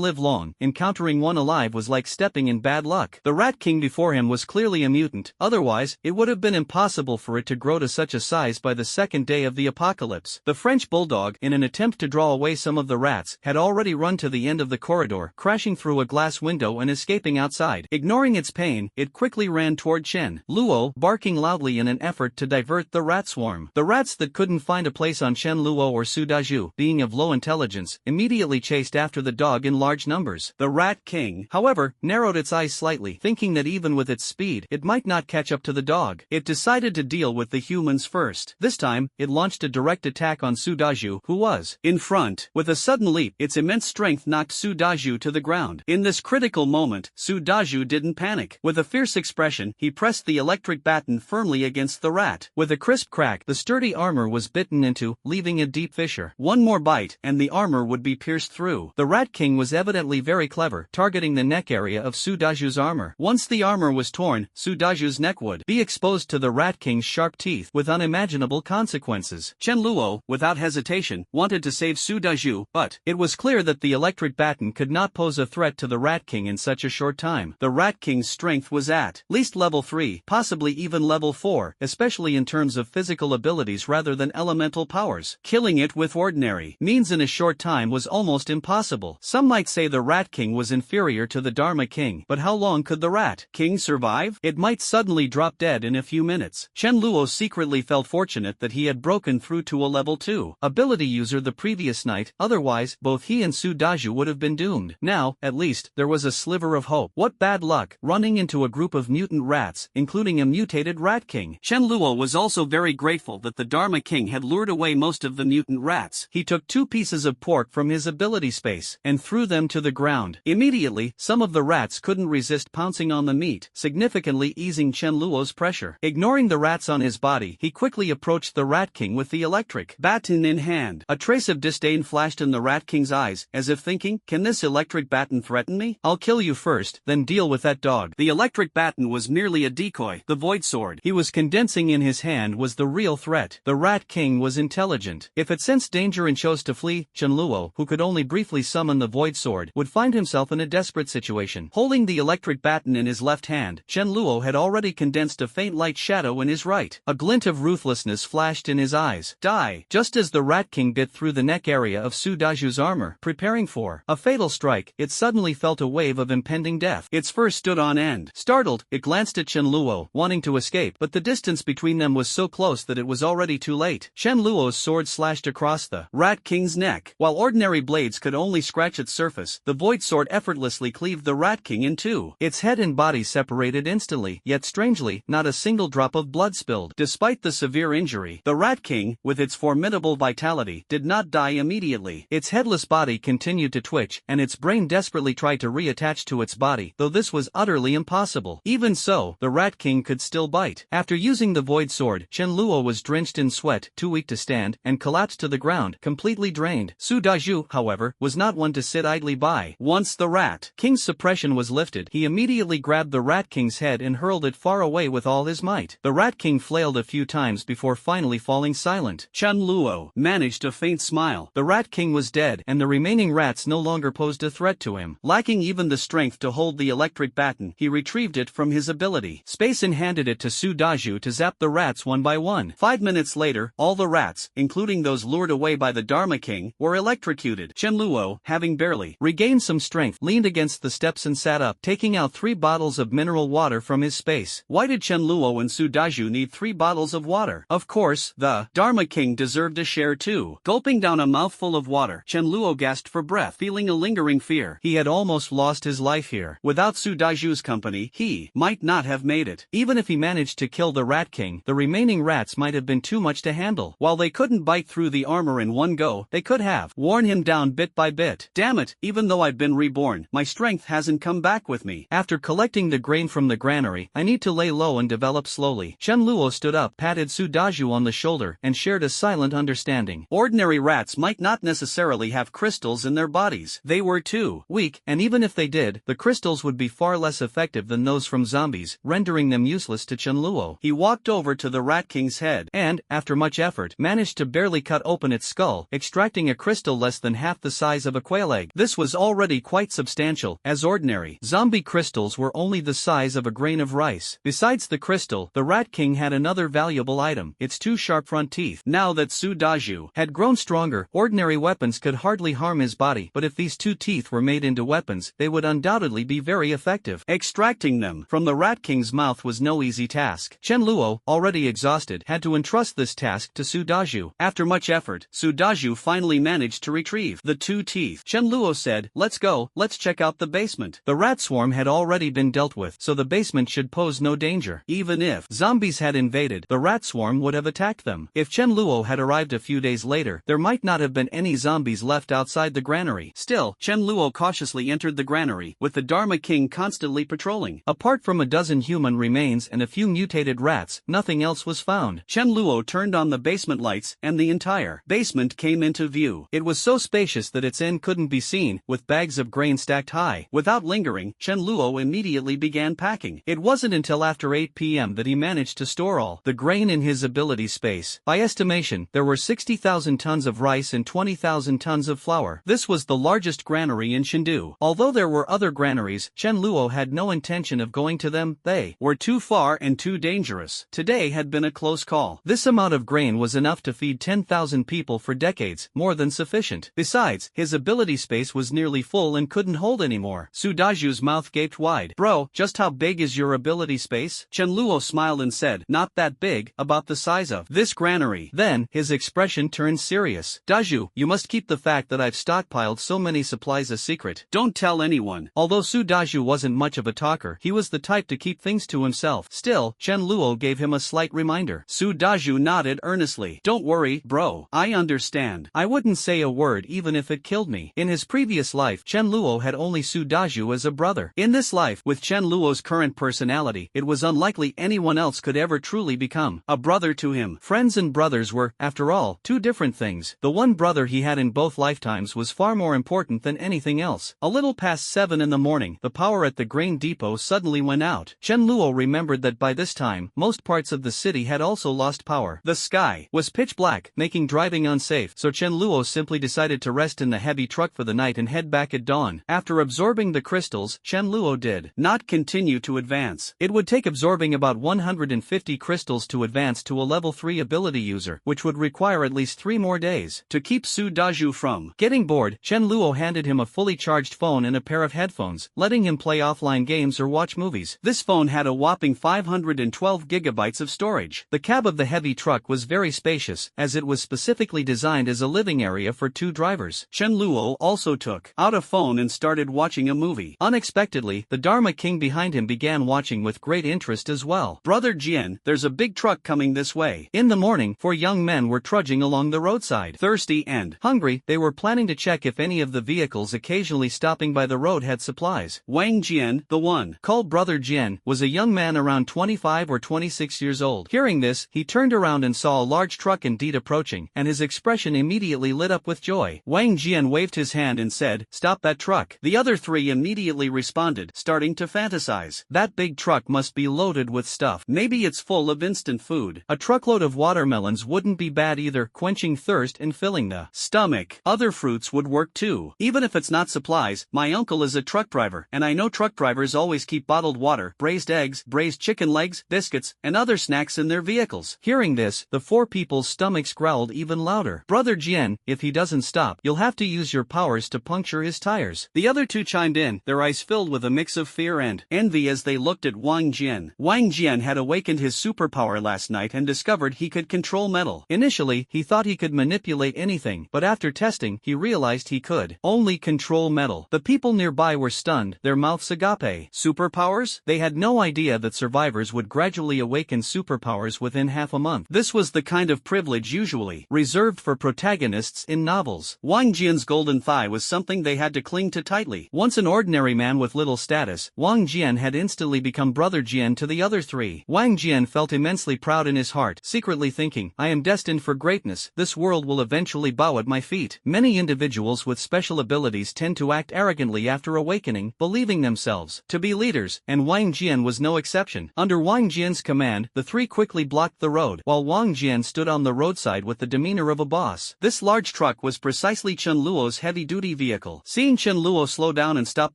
live long, encountering one alive was like stepping in bad luck. The Rat King before him was clearly a mutant, otherwise, it would have been impossible for it to grow to such a size by the second day of the apocalypse. The French bulldog, in an attempt to draw away some of the rats, had already run to the end of the corridor, crashing through a glass window and escaping outside. Ignoring its pain, it quickly ran toward Chen Luo, barking loudly in an effort to divert the rat swarm. The rats that couldn't find a place on Chen Luo or Su Daju, being of low intelligence, immediately chased after the dog in large numbers. The Rat King, however, narrowed its eyes slightly, thinking that even with its speed, it might not catch up to the dog. It decided to deal with the humans first. This time, it launched a direct attack on Su Daju, who was in front. With a sudden leap, its immense strength knocked Su Daju to the ground. In this critical moment, Su Daju didn't panic. With a fierce expression, he pressed the electric baton firmly against the rat. With a crisp crack, the sturdy armor was bitten into, leaving a deep fissure. One more bite, and the armor would be pierced through. The Rat King was evidently very clever, targeting the neck area of Su Daju's armor. Once the armor was torn, Su Daju's neck would be exposed to the Rat King's sharp teeth, with unimaginable consequences. Chen Luo, without hesitation, wanted to save Su Daju, but it was clear that the electric baton could not pose a threat to the Rat King in such a short time. The Rat King's strength was at least level 3, possibly even level 4, especially in terms of physical abilities rather than elemental powers. Killing it with ordinary means in a short time was almost impossible. Some might say the Rat King was inferior to the Dharma King, but how long could the Rat King survive? It might suddenly drop dead in a few minutes. Chen Luo secretly felt fortunate that he had broken through to a level 2 ability user the previous night, otherwise, both he and Su Daju would have been doomed. Now, at least, there was a sliver of hope. What bad luck, running into a group of mutant rats, including a mutated Rat King. Chen Luo was also very grateful that the Dharma King had lured away most of the mutant rats. He took 2 pieces of pork from his ability space and threw them to the ground. Immediately, some of the rats couldn't resist pouncing on the meat, significantly easing Chen Luo's pressure. Ignoring the rats on his body, he quickly approached the Rat King with the electric baton in hand. A trace of disdain flashed in the Rat King's eyes, as if thinking, can this electric baton threaten me? I'll kill you first, then deal with that dog. The electric baton was merely a decoy. The void sword he was condensing in his hand was the real threat. The Rat King was intelligent. If it sensed danger and chose to flee, Chen Luo, who could only briefly summon the void sword, would find himself in a desperate situation. Holding the electric baton in his left hand, Chen Luo had already condensed a faint light shadow in his right. A glint of ruthlessness flashed in his eyes. Die! Just as the Rat King bit through the neck area of Su Daju's armor, preparing for a fatal strike, it suddenly felt a wave of impending death. Its fur stood on end. Startled, it glanced at Chen Luo, wanting to escape, but the distance between them was so close that it was already too late. Chen Luo's sword slashed across the Rat King's neck. While ordinary blades could only scratch its surface, the void sword effortlessly cleaved the Rat King in two. Its head and body separated instantly, yet strangely, not a single drop of blood spilled. Despite the severe injury, the Rat King, with its formidable vitality, did not die immediately. Its headless body continued to twitch, and its brain desperately tried to reattach to its body, though this was utterly impossible. Even so, the Rat King could still bite. After using the void sword, Chen Luo was drenched in sweat, too weak to stand, and collapsed to the ground, completely drained. mind. Su Dazhu, however, was not one to sit idly by. Once the Rat King's suppression was lifted, he immediately grabbed the Rat King's head and hurled it far away with all his might. The Rat King flailed a few times before finally falling silent. Chen Luo managed a faint smile. The Rat King was dead, and the remaining rats no longer posed a threat to him. Lacking even the strength to hold the electric baton, he retrieved it from his ability space and handed it to Su Dazhu to zap the rats one by one. 5 minutes later, all the rats, including those lured away by the Dharma King, were electrocuted. Chen Luo, having barely regained some strength, leaned against the steps and sat up, taking out 3 bottles of mineral water from his space. Why did Chen Luo and Su Dazhu need 3 bottles of water? Of course, the Dharma King deserved a share too. Gulping down a mouthful of water, Chen Luo gasped for breath, feeling a lingering fear. He had almost lost his life here. Without Su Dazhu's company, he might not have made it. Even if he managed to kill the Rat King, the remaining rats might have been too much to handle. While they couldn't bite through the armor in one go, they could have worn him down bit by bit. Damn it, even though I've been reborn, my strength hasn't come back with me. After collecting the grain from the granary, I need to lay low and develop slowly. Chen Luo stood up, patted Su Dazhu on the shoulder, and shared a silent understanding. Ordinary rats might not necessarily have crystals in their bodies. They were too weak, and even if they did, the crystals would be far less effective than those from zombies, rendering them useless to Chen Luo. He walked over to the Rat King's head and, after much effort, managed to barely cut open its skull, extracting a crystal less than half the size of a quail egg. This was already quite substantial, as ordinary zombie crystals were only the size of a grain of rice. Besides the crystal, the Rat King had another valuable item, its 2 sharp front teeth. Now that Su Dazhu had grown stronger, ordinary weapons could hardly harm his body, but if these 2 teeth were made into weapons, they would undoubtedly be very effective. Extracting them from the Rat King's mouth was no easy task. Chen Luo, already exhausted, had to entrust this task to Su Dazhu. After much effort, Su Dazhu finally managed to retrieve the 2 teeth. Chen Luo said, "Let's go, let's check out the basement." The rat swarm had already been dealt with, so the basement should pose no danger. Even if zombies had invaded, the rat swarm would have attacked them. If Chen Luo had arrived a few days later, there might not have been any zombies left outside the granary. Still, Chen Luo cautiously entered the granary, with the Dharma King constantly patrolling. Apart from a dozen human remains and a few mutated rats, nothing else was found. Chen Luo turned on the basement lights, and the entire basement came into view. It was so spacious that its end couldn't be seen, with bags of grain stacked high. Without lingering, Chen Luo immediately began packing. It wasn't until after 8 p.m. that he managed to store all the grain in his ability space. By estimation, there were 60,000 tons of rice and 20,000 tons of flour. This was the largest granary in Chengdu. Although there were other granaries, Chen Luo had no intention of going to them. They were too far and too dangerous. Today had been a close call. This amount of grain was enough to feed 10,000 people for decades, more than sufficient. Besides, his ability space was nearly full and couldn't hold anymore. Su Dazhu's mouth gaped wide. "Bro, just how big is your ability space?" Chen Luo smiled and said, "Not that big, about the size of this granary." Then, his expression turned serious. "Dazhu, you must keep the fact that I've stockpiled so many supplies a secret. Don't tell anyone." Although Su Dazhu wasn't much of a talker, he was the type to keep things to himself. Still, Chen Luo gave him a slight reminder. Su Dazhu nodded earnestly. "Don't worry, bro, I understand." "I wouldn't say a word even if it killed me." In his previous life, Chen Luo had only Su Dazhu as a brother. In this life, with Chen Luo's current personality, it was unlikely anyone else could ever truly become a brother to him. Friends and brothers were, after all, 2 different things. The one brother he had in both lifetimes was far more important than anything else. A little past 7 in the morning, the power at the grain depot suddenly went out. Chen Luo remembered that by this time, most parts of the city had also lost power. The sky was pitch black, making driving unsafe, so Chen Luo simply decided to rest in the heavy truck for the night and head back at dawn. After absorbing the crystals, Chen Luo did not continue to advance. It would take absorbing about 150 crystals to advance to a level 3 ability user, which would require at least 3 more days. To keep Su Dazhu from getting bored, Chen Luo handed him a fully charged phone and a pair of headphones, letting him play offline games or watch movies. This phone had a whopping 512 gigabytes of storage. The cab of the heavy truck was very spacious, as it was specifically designed as a living area for 2 drivers. Chen Luo also took out a phone and started watching a movie. Unexpectedly, the Dharma King behind him began watching with great interest as well. "Brother Jian, there's a big truck coming this way." In the morning, 4 young men were trudging along the roadside. Thirsty and hungry, they were planning to check if any of the vehicles occasionally stopping by the road had supplies. Wang Jian, the one called Brother Jian, was a young man around 25 or 26 years old. Hearing this, he turned around and saw a large truck indeed approaching, and his expression immediately lit up with joy. Wang Jian waved his hand and said, "Stop that truck." The other three immediately responded, starting to fantasize. "That big truck must be loaded with stuff. Maybe it's full of instant food. A truckload of watermelons wouldn't be bad either, quenching thirst and filling the stomach. Other fruits would work too. Even if it's not supplies, my uncle is a truck driver, and I know truck drivers always keep bottled water, braised eggs, braised chicken legs, biscuits, and other snacks in their vehicles." Hearing this, the four people's stomachs growled even louder. "Brother Jian, if he doesn't stop, you'll have to use your powers to puncture his tires." The other two chimed in, their eyes filled with a mix of fear and envy as they looked at Wang Jian. Wang Jian had awakened his superpower last night and discovered he could control metal. Initially, he thought he could manipulate anything, but after testing, he realized he could only control metal. The people nearby were stunned, their mouths agape. Superpowers? They had no idea that survivors would gradually awaken superpowers within half a month. This was the kind of privilege usually reserved for protagonists in novels. Wang Jian's golden thigh was something they had to cling to tightly. Once an ordinary man with little status, Wang Jian had instantly become Brother Jian to the other three. Wang Jian felt immensely proud in his heart, secretly thinking, "I am destined for greatness, this world will eventually bow at my feet." Many individuals with special abilities tend to act arrogantly after awakening, believing themselves to be leaders, and Wang Jian was no exception. Under Wang Jian's command, the three quickly blocked the road, while Wang Jian stood on the roadside with the demeanor of a boss. This large truck was precisely Chen Luo's heavy-duty vehicle. Seeing Chen Luo slow down and stop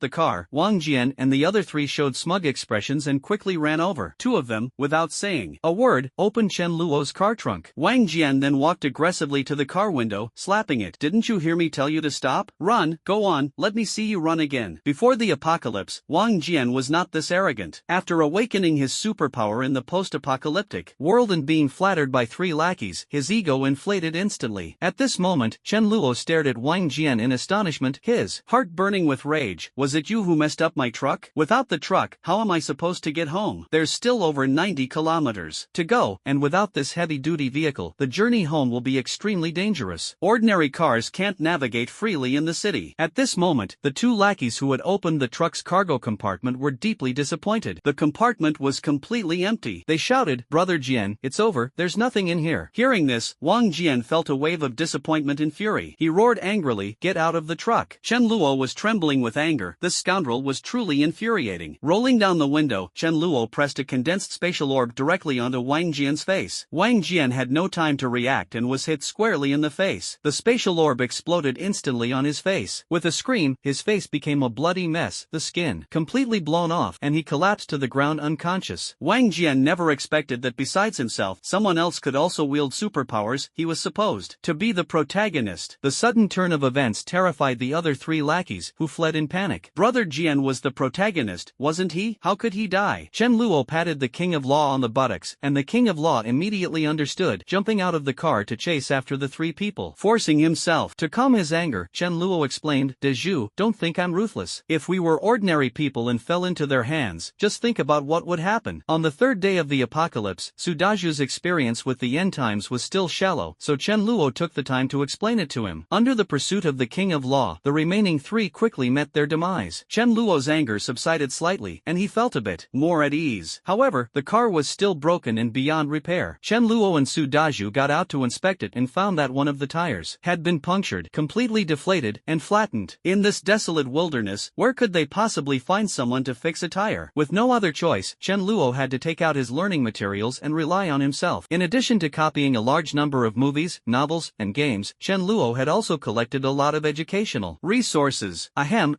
the car, Wang Jian and the other three showed smug expressions and quickly ran over. Two of them, without saying a word, opened Chen Luo's car trunk. Wang Jian then walked aggressively to the car window, slapping it. "Didn't you hear me tell you to stop? Run, go on, let me see you run again." Before the apocalypse, Wang Jian was not this arrogant. After awakening his superpower in the post-apocalyptic world and being flattered by three lackeys, his ego inflated instantly. At this moment, Chen Luo stared at Wang Jian in astonishment, his heart burning with rage. "Was it you who messed up my truck? Without the truck, how am I supposed to get home? There's still over 90 kilometers to go, and without this heavy-duty vehicle, the journey home will be extremely dangerous. Ordinary cars can't navigate freely in the city." At this moment, the two lackeys who had opened the truck's cargo compartment were deeply disappointed. The compartment was completely empty. They shouted, "Brother Jian, it's over, there's nothing in here." Hearing this, Wang Jian felt a wave of disappointment and fury. He roared angrily, "Get out of the truck." Chen Luo was trembling with anger. This scoundrel was truly infuriating. Rolling down the window, Chen Luo pressed a condensed spatial orb directly onto Wang Jian's face. Wang Jian had no time to react and was hit squarely in the face. The spatial orb exploded instantly on his face. With a scream, his face became a bloody mess, the skin completely blown off, and he collapsed to the ground unconscious. Wang Jian never expected that besides himself, someone else could also wield superpowers. He was supposed to be the protagonist. The sudden turn of events terrified the other three lackeys, who fled in panic. Brother Jian was the protagonist, wasn't he? How could he die? Chen Luo patted the King of Law on the buttocks, and the King of Law immediately understood, jumping out of the car to chase after the three people. Forcing himself to calm his anger, Chen Luo explained, "Deju, don't think I'm ruthless. If we were ordinary people and fell into their hands, just think about what would happen." On the third day of the apocalypse, Sudaju's experience with the end times was still shallow, so Chen Luo took the time to explain it to him. Under the pursuit of the King of Law, the remaining three quickly met their demise. Chen Luo's anger subsided slightly, and he felt a bit more at ease. However, the car was still broken and beyond repair. Chen Luo and Sudaju got out to inspect it and found that one of the tires had been punctured, completely deflated, and flattened. In this desolate wilderness, where could they possibly find someone to fix a tire? With no other choice, Chen Luo had to take out his learning materials and rely on himself. In addition to copying a large number of movies, novels, and games, Chen Luo had also collected a lot of educational resources.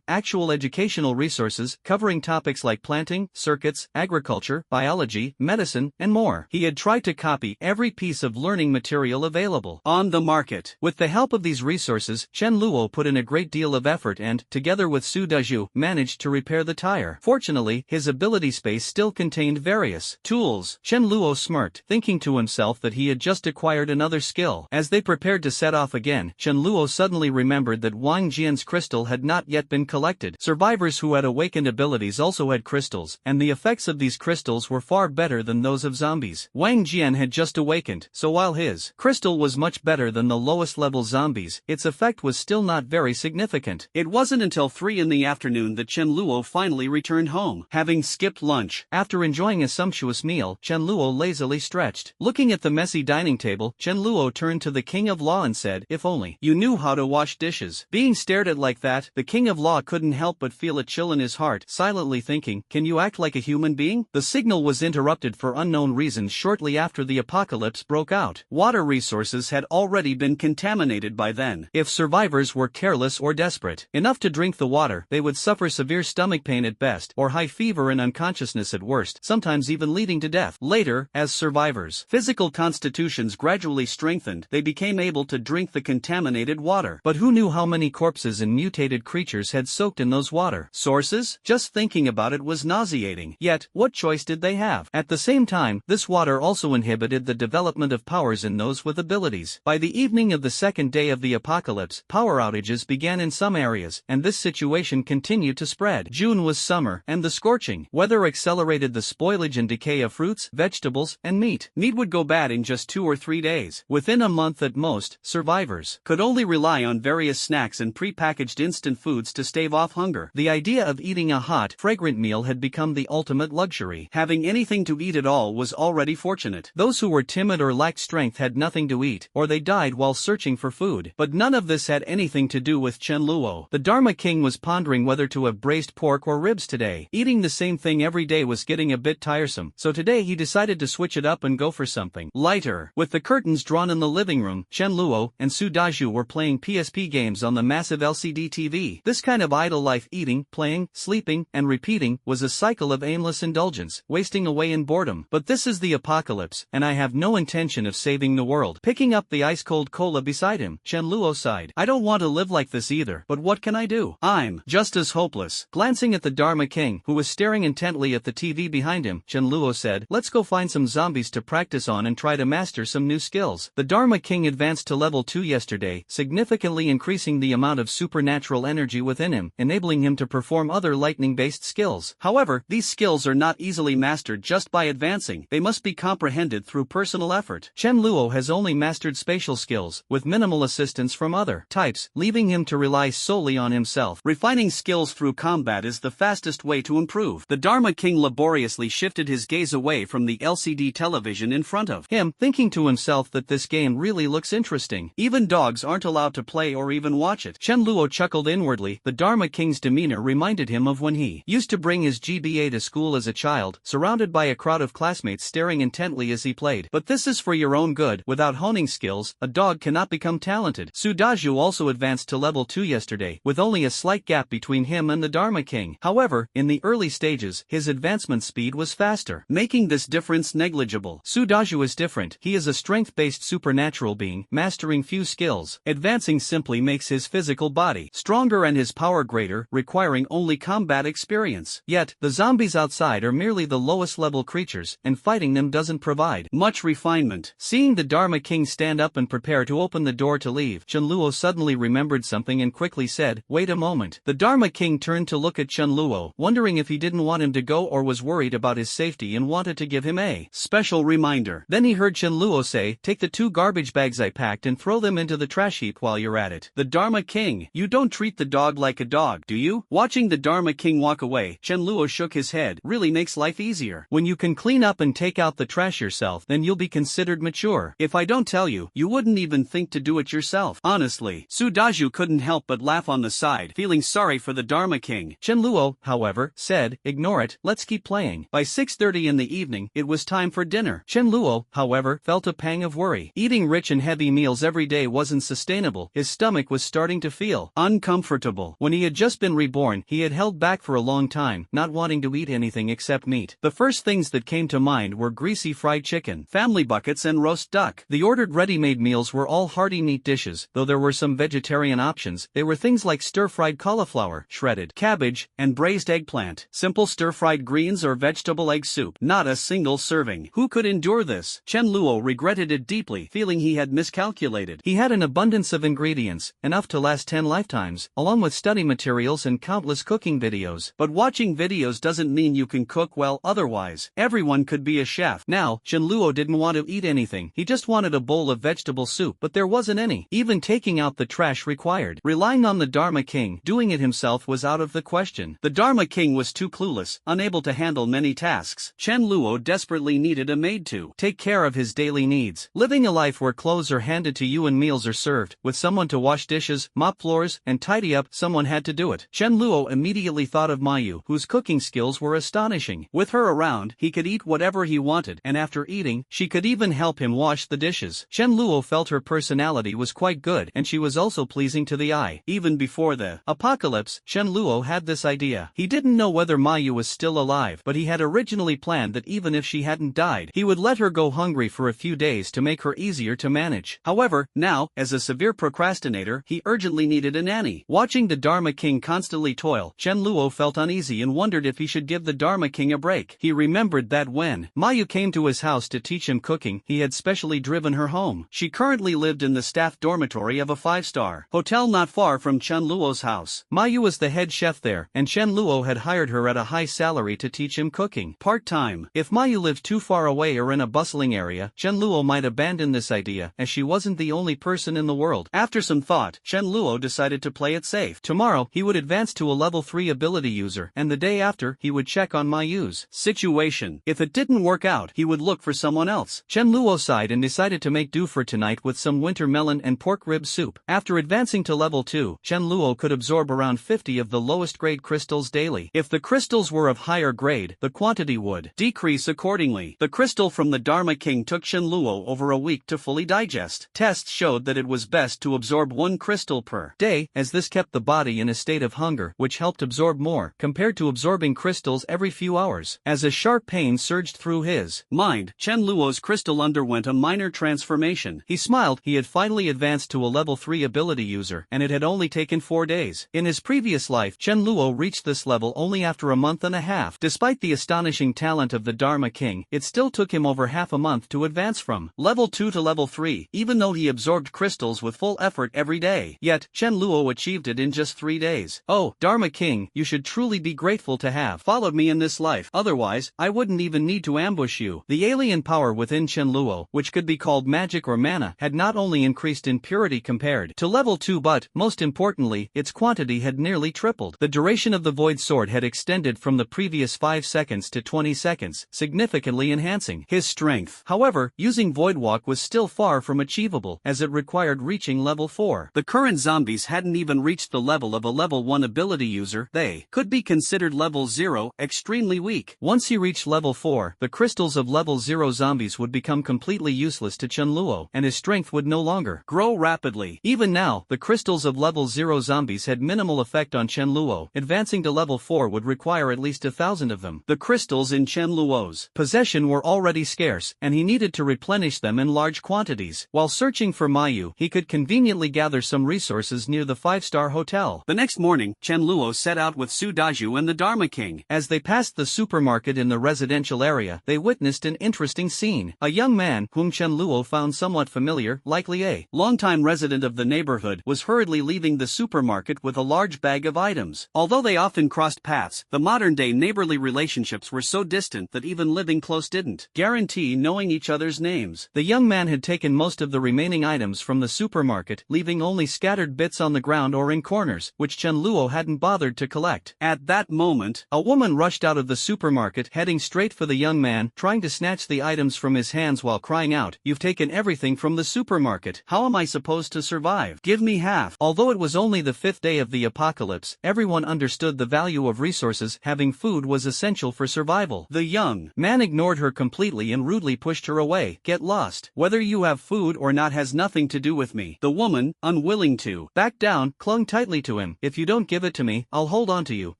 Actual educational resources covering topics like planting, circuits, agriculture, biology, medicine, and more. He had tried to copy every piece of learning material available on the market. With the help of these resources, Chen Luo put in a great deal of effort and, together with Su Daju, managed to repair the tire. Fortunately, his ability space still contained various tools. Chen Luo smirked, thinking to himself that he had just acquired another skill. As they prepared to set off again, Chen Luo suddenly remembered that Wang Jian's crystal had not yet been collected. Survivors who had awakened abilities also had crystals, and the effects of these crystals were far better than those of zombies. Wang Jian had just awakened, so while his crystal was much better than the lowest level zombies, its effect was still not very significant. It wasn't until 3 in the afternoon that Chen Luo finally returned home, having skipped lunch. After enjoying a sumptuous meal, Chen Luo lazily stretched. Looking at the messy dining table, Chen Luo turned to the King of Law and said, said, if only you knew how to wash dishes. Being stared at like that, the king of law couldn't help but feel a chill in his heart, silently thinking, can you act like a human being? The signal was interrupted for unknown reasons shortly after the apocalypse broke out. Water resources had already been contaminated by then. If survivors were careless or desperate enough to drink the water, they would suffer severe stomach pain at best, or high fever and unconsciousness at worst, sometimes even leading to death. Later, as survivors' physical constitutions gradually strengthened, they became able to drink the contaminated water. But who knew how many corpses and mutated creatures had soaked in those water sources? Just thinking about it was nauseating. Yet, what choice did they have? At the same time, this water also inhibited the development of powers in those with abilities. By the evening of the second day of the apocalypse, power outages began in some areas, and this situation continued to spread. June was summer, and the scorching weather accelerated the spoilage and decay of fruits, vegetables, and meat. Meat would go bad in just 2 or 3 days. Within a month at most, survivors could only rely on various snacks and pre-packaged instant foods to stave off hunger. The idea of eating a hot, fragrant meal had become the ultimate luxury. Having anything to eat at all was already fortunate. Those who were timid or lacked strength had nothing to eat, or they died while searching for food. But none of this had anything to do with Chen Luo. The Dharma King was pondering whether to have braised pork or ribs today. Eating the same thing every day was getting a bit tiresome, so today he decided to switch it up and go for something lighter. With the curtains drawn in the living room, Chen Luo and Su Daju were playing PSP games on the massive LCD TV. This kind of idle life, eating, playing, sleeping, and repeating, was a cycle of aimless indulgence, wasting away in boredom. But this is the apocalypse, and I have no intention of saving the world. Picking up the ice-cold cola beside him, Chen Luo sighed. I don't want to live like this either, but what can I do? I'm just as hopeless. Glancing at the Dharma King, who was staring intently at the TV behind him, Chen Luo said, let's go find some zombies to practice on and try to master some new skills. The Dharma King advanced to level 2 yesterday, significantly increasing the amount of supernatural energy within him, enabling him to perform other lightning-based skills. However, these skills are not easily mastered just by advancing. They must be comprehended through personal effort. Chen Luo has only mastered spatial skills, with minimal assistance from other types, leaving him to rely solely on himself. Refining skills through combat is the fastest way to improve. The Dharma King laboriously shifted his gaze away from the LCD television in front of him, thinking to himself that this game really looks interesting. Even dogs aren't allowed to play or even watch it. Chen Luo chuckled inwardly. The Dharma King's demeanor reminded him of when he used to bring his GBA to school as a child, surrounded by a crowd of classmates staring intently as he played. But this is for your own good. Without honing skills, a dog cannot become talented. Su Daju also advanced to level 2 yesterday, with only a slight gap between him and the Dharma King. However, in the early stages, his advancement speed was faster, making this difference negligible. Su Daju is different. He is a strength-based supernatural being, mastering few skills. Advancing simply makes his physical body stronger and his power greater, requiring only combat experience. Yet, the zombies outside are merely the lowest level creatures, and fighting them doesn't provide much refinement. Seeing the Dharma King stand up and prepare to open the door to leave, Chen Luo suddenly remembered something and quickly said, wait a moment. The Dharma King turned to look at Chen Luo, wondering if he didn't want him to go or was worried about his safety and wanted to give him a special reminder. Then he heard Chen Luo say, take the 2 garbage bags I packed and throw them into the trash heap while you're at it. The Dharma King, you don't treat the dog like a dog, do you? Watching the Dharma King walk away, Chen Luo shook his head. Really makes life easier. When you can clean up and take out the trash yourself, then you'll be considered mature. If I don't tell you, you wouldn't even think to do it yourself. Honestly, Su Daju couldn't help but laugh on the side, feeling sorry for the Dharma King. Chen Luo, however, said, ignore it, let's keep playing. By 6:30 in the evening, it was time for dinner. Chen Luo, however, felt a pang of worry. Eating rich and heavy meals every day wasn't sustainable. His stomach was starting to feel uncomfortable. When he had just been reborn, he had held back for a long time, not wanting to eat anything except meat. The first things that came to mind were greasy fried chicken, family buckets and roast duck. The ordered ready-made meals were all hearty meat dishes, though there were some vegetarian options. They were things like stir-fried cauliflower, shredded cabbage, and braised eggplant, simple stir-fried greens or vegetable egg soup. Not a single serving. Who could endure this? Chen Luo regretted it deeply, feeling he had miscalculated. He had an abundance of ingredients, enough to last 10 lifetimes, along with study materials and countless cooking videos. But watching videos doesn't mean you can cook well otherwise. Everyone could be a chef. Now, Chen Luo didn't want to eat anything. He just wanted a bowl of vegetable soup, but there wasn't any. Even taking out the trash required. Relying on the Dharma King, doing it himself was out of the question. The Dharma King was too clueless, unable to handle many tasks. Chen Luo desperately needed a maid to take care of his daily needs. Living a life where clothes are handed to you when meals are served, with someone to wash dishes, mop floors, and tidy up, someone had to do it. Chen Luo immediately thought of Mayu, whose cooking skills were astonishing. With her around, he could eat whatever he wanted, and after eating, she could even help him wash the dishes. Chen Luo felt her personality was quite good, and she was also pleasing to the eye. Even before the apocalypse, Chen Luo had this idea. He didn't know whether Mayu was still alive, but he had originally planned that even if she hadn't died, he would let her go hungry for a few days to make her easier to manage. However, now, as a severe procrastinator, he urgently needed a nanny. Watching the Dharma King constantly toil, Chen Luo felt uneasy and wondered if he should give the Dharma King a break. He remembered that when Mayu came to his house to teach him cooking, he had specially driven her home. She currently lived in the staff dormitory of a 5-star hotel not far from Chen Luo's house. Mayu was the head chef there, and Chen Luo had hired her at a high salary to teach him cooking part-time. If Mayu lived too far away or in a bustling area, Chen Luo might abandon this idea, as she wasn't the only person in the world. After some thought, Chen Luo decided to play it safe. Tomorrow, he would advance to a level 3 ability user, and the day after, he would check on Mayu's situation. If it didn't work out, he would look for someone else. Chen Luo sighed and decided to make do for tonight with some winter melon and pork rib soup. After advancing to level 2, Chen Luo could absorb around 50 of the lowest grade crystals daily. If the crystals were of higher grade, the quantity would decrease accordingly. The crystal from the Dharma King took Chen Luo over a week to fully digest. Tests showed that it was best to absorb 1 crystal per day, as this kept the body in a state of hunger, which helped absorb more, compared to absorbing crystals every few hours. As a sharp pain surged through his mind, Chen Luo's crystal underwent a minor transformation. He smiled. He had finally advanced to a level 3 ability user, and it had only taken 4 days. In his previous life, Chen Luo reached this level only after a month and a half. Despite the astonishing talent of the Dharma King, it still took him over half a month to advance from level 2 to level 3, even though he absorbed crystals with full effort every day. Yet, Chen Luo achieved it in just 3 days. Oh, Dharma King, you should truly be grateful to have followed me in this life. Otherwise, I wouldn't even need to ambush you. The alien power within Chen Luo, which could be called magic or mana, had not only increased in purity compared to level 2 but, most importantly, its quantity had nearly tripled. The duration of the Void Sword had extended from the previous 5 seconds to 20 seconds, significantly enhancing his strength. However, using Void Walk was still far from achievable, as it required reaching level 4. The current zombies hadn't even reached the level of a level 1 ability user. They could be considered level 0, extremely weak. Once he reached level 4, the crystals of level 0 zombies would become completely useless to Chen Luo, and his strength would no longer grow rapidly. Even now, the crystals of level 0 zombies had minimal effect on Chen Luo. Advancing to level 4 would require at least 1,000 of them. The crystals in Chen Luo's possession were already scarce, and he needed to replenish them in large quantities. While searching for Mayu, he could conveniently gather some resources near the 5-star hotel. The next morning, Chen Luo set out with Su Daju and the Dharma King. As they passed the supermarket in the residential area, they witnessed an interesting scene. A young man, whom Chen Luo found somewhat familiar, likely a longtime resident of the neighborhood, was hurriedly leaving the supermarket with a large bag of items. Although they often crossed paths, the modern-day neighborly relationships were so distant that even living close didn't guarantee knowing each other's names. The young man had taken most of the remaining items from the supermarket, leaving only scattered bits on the ground or in corners, which Chen Luo hadn't bothered to collect. At that moment, a woman rushed out of the supermarket, heading straight for the young man, trying to snatch the items from his hands while crying out, "You've taken everything from the supermarket. How am I supposed to survive? Give me half." Although it was only the 5th day of the apocalypse, everyone understood the value of resources. Having food was essential for survival. The young man ignored her completely and rudely pushed her away. "Get lost. Whether you have food or not has nothing to do with me." The woman, unwilling to back down, clung tightly to him. "If you don't give it to me, I'll hold on to you,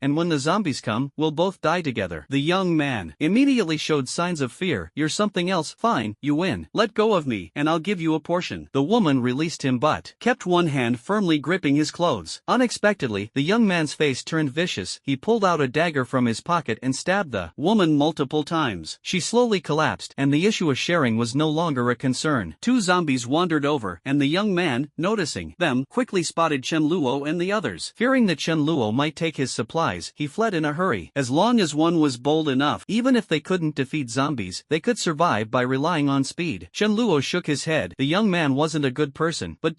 and when the zombies come, we'll both die together." The young man immediately showed signs of fear. "You're something else. Fine, you win. Let go of me, and I'll give you a portion." The woman released him but kept one hand firmly gripping his clothes. Unexpectedly, the young man's face turned vicious. He pulled out a dagger from his pocket and stabbed the woman multiple times. She slowly collapsed, and the issue of sharing was no longer a concern. 2 zombies wandered over, and the young man, noticing them, quickly spotted Chen Luo and the others. Fearing that Chen Luo might take his supplies, he fled in a hurry. As long as one was bold enough, even if they couldn't defeat zombies, they could survive by relying on speed. Chen Luo shook his head. The young man wasn't a good person, but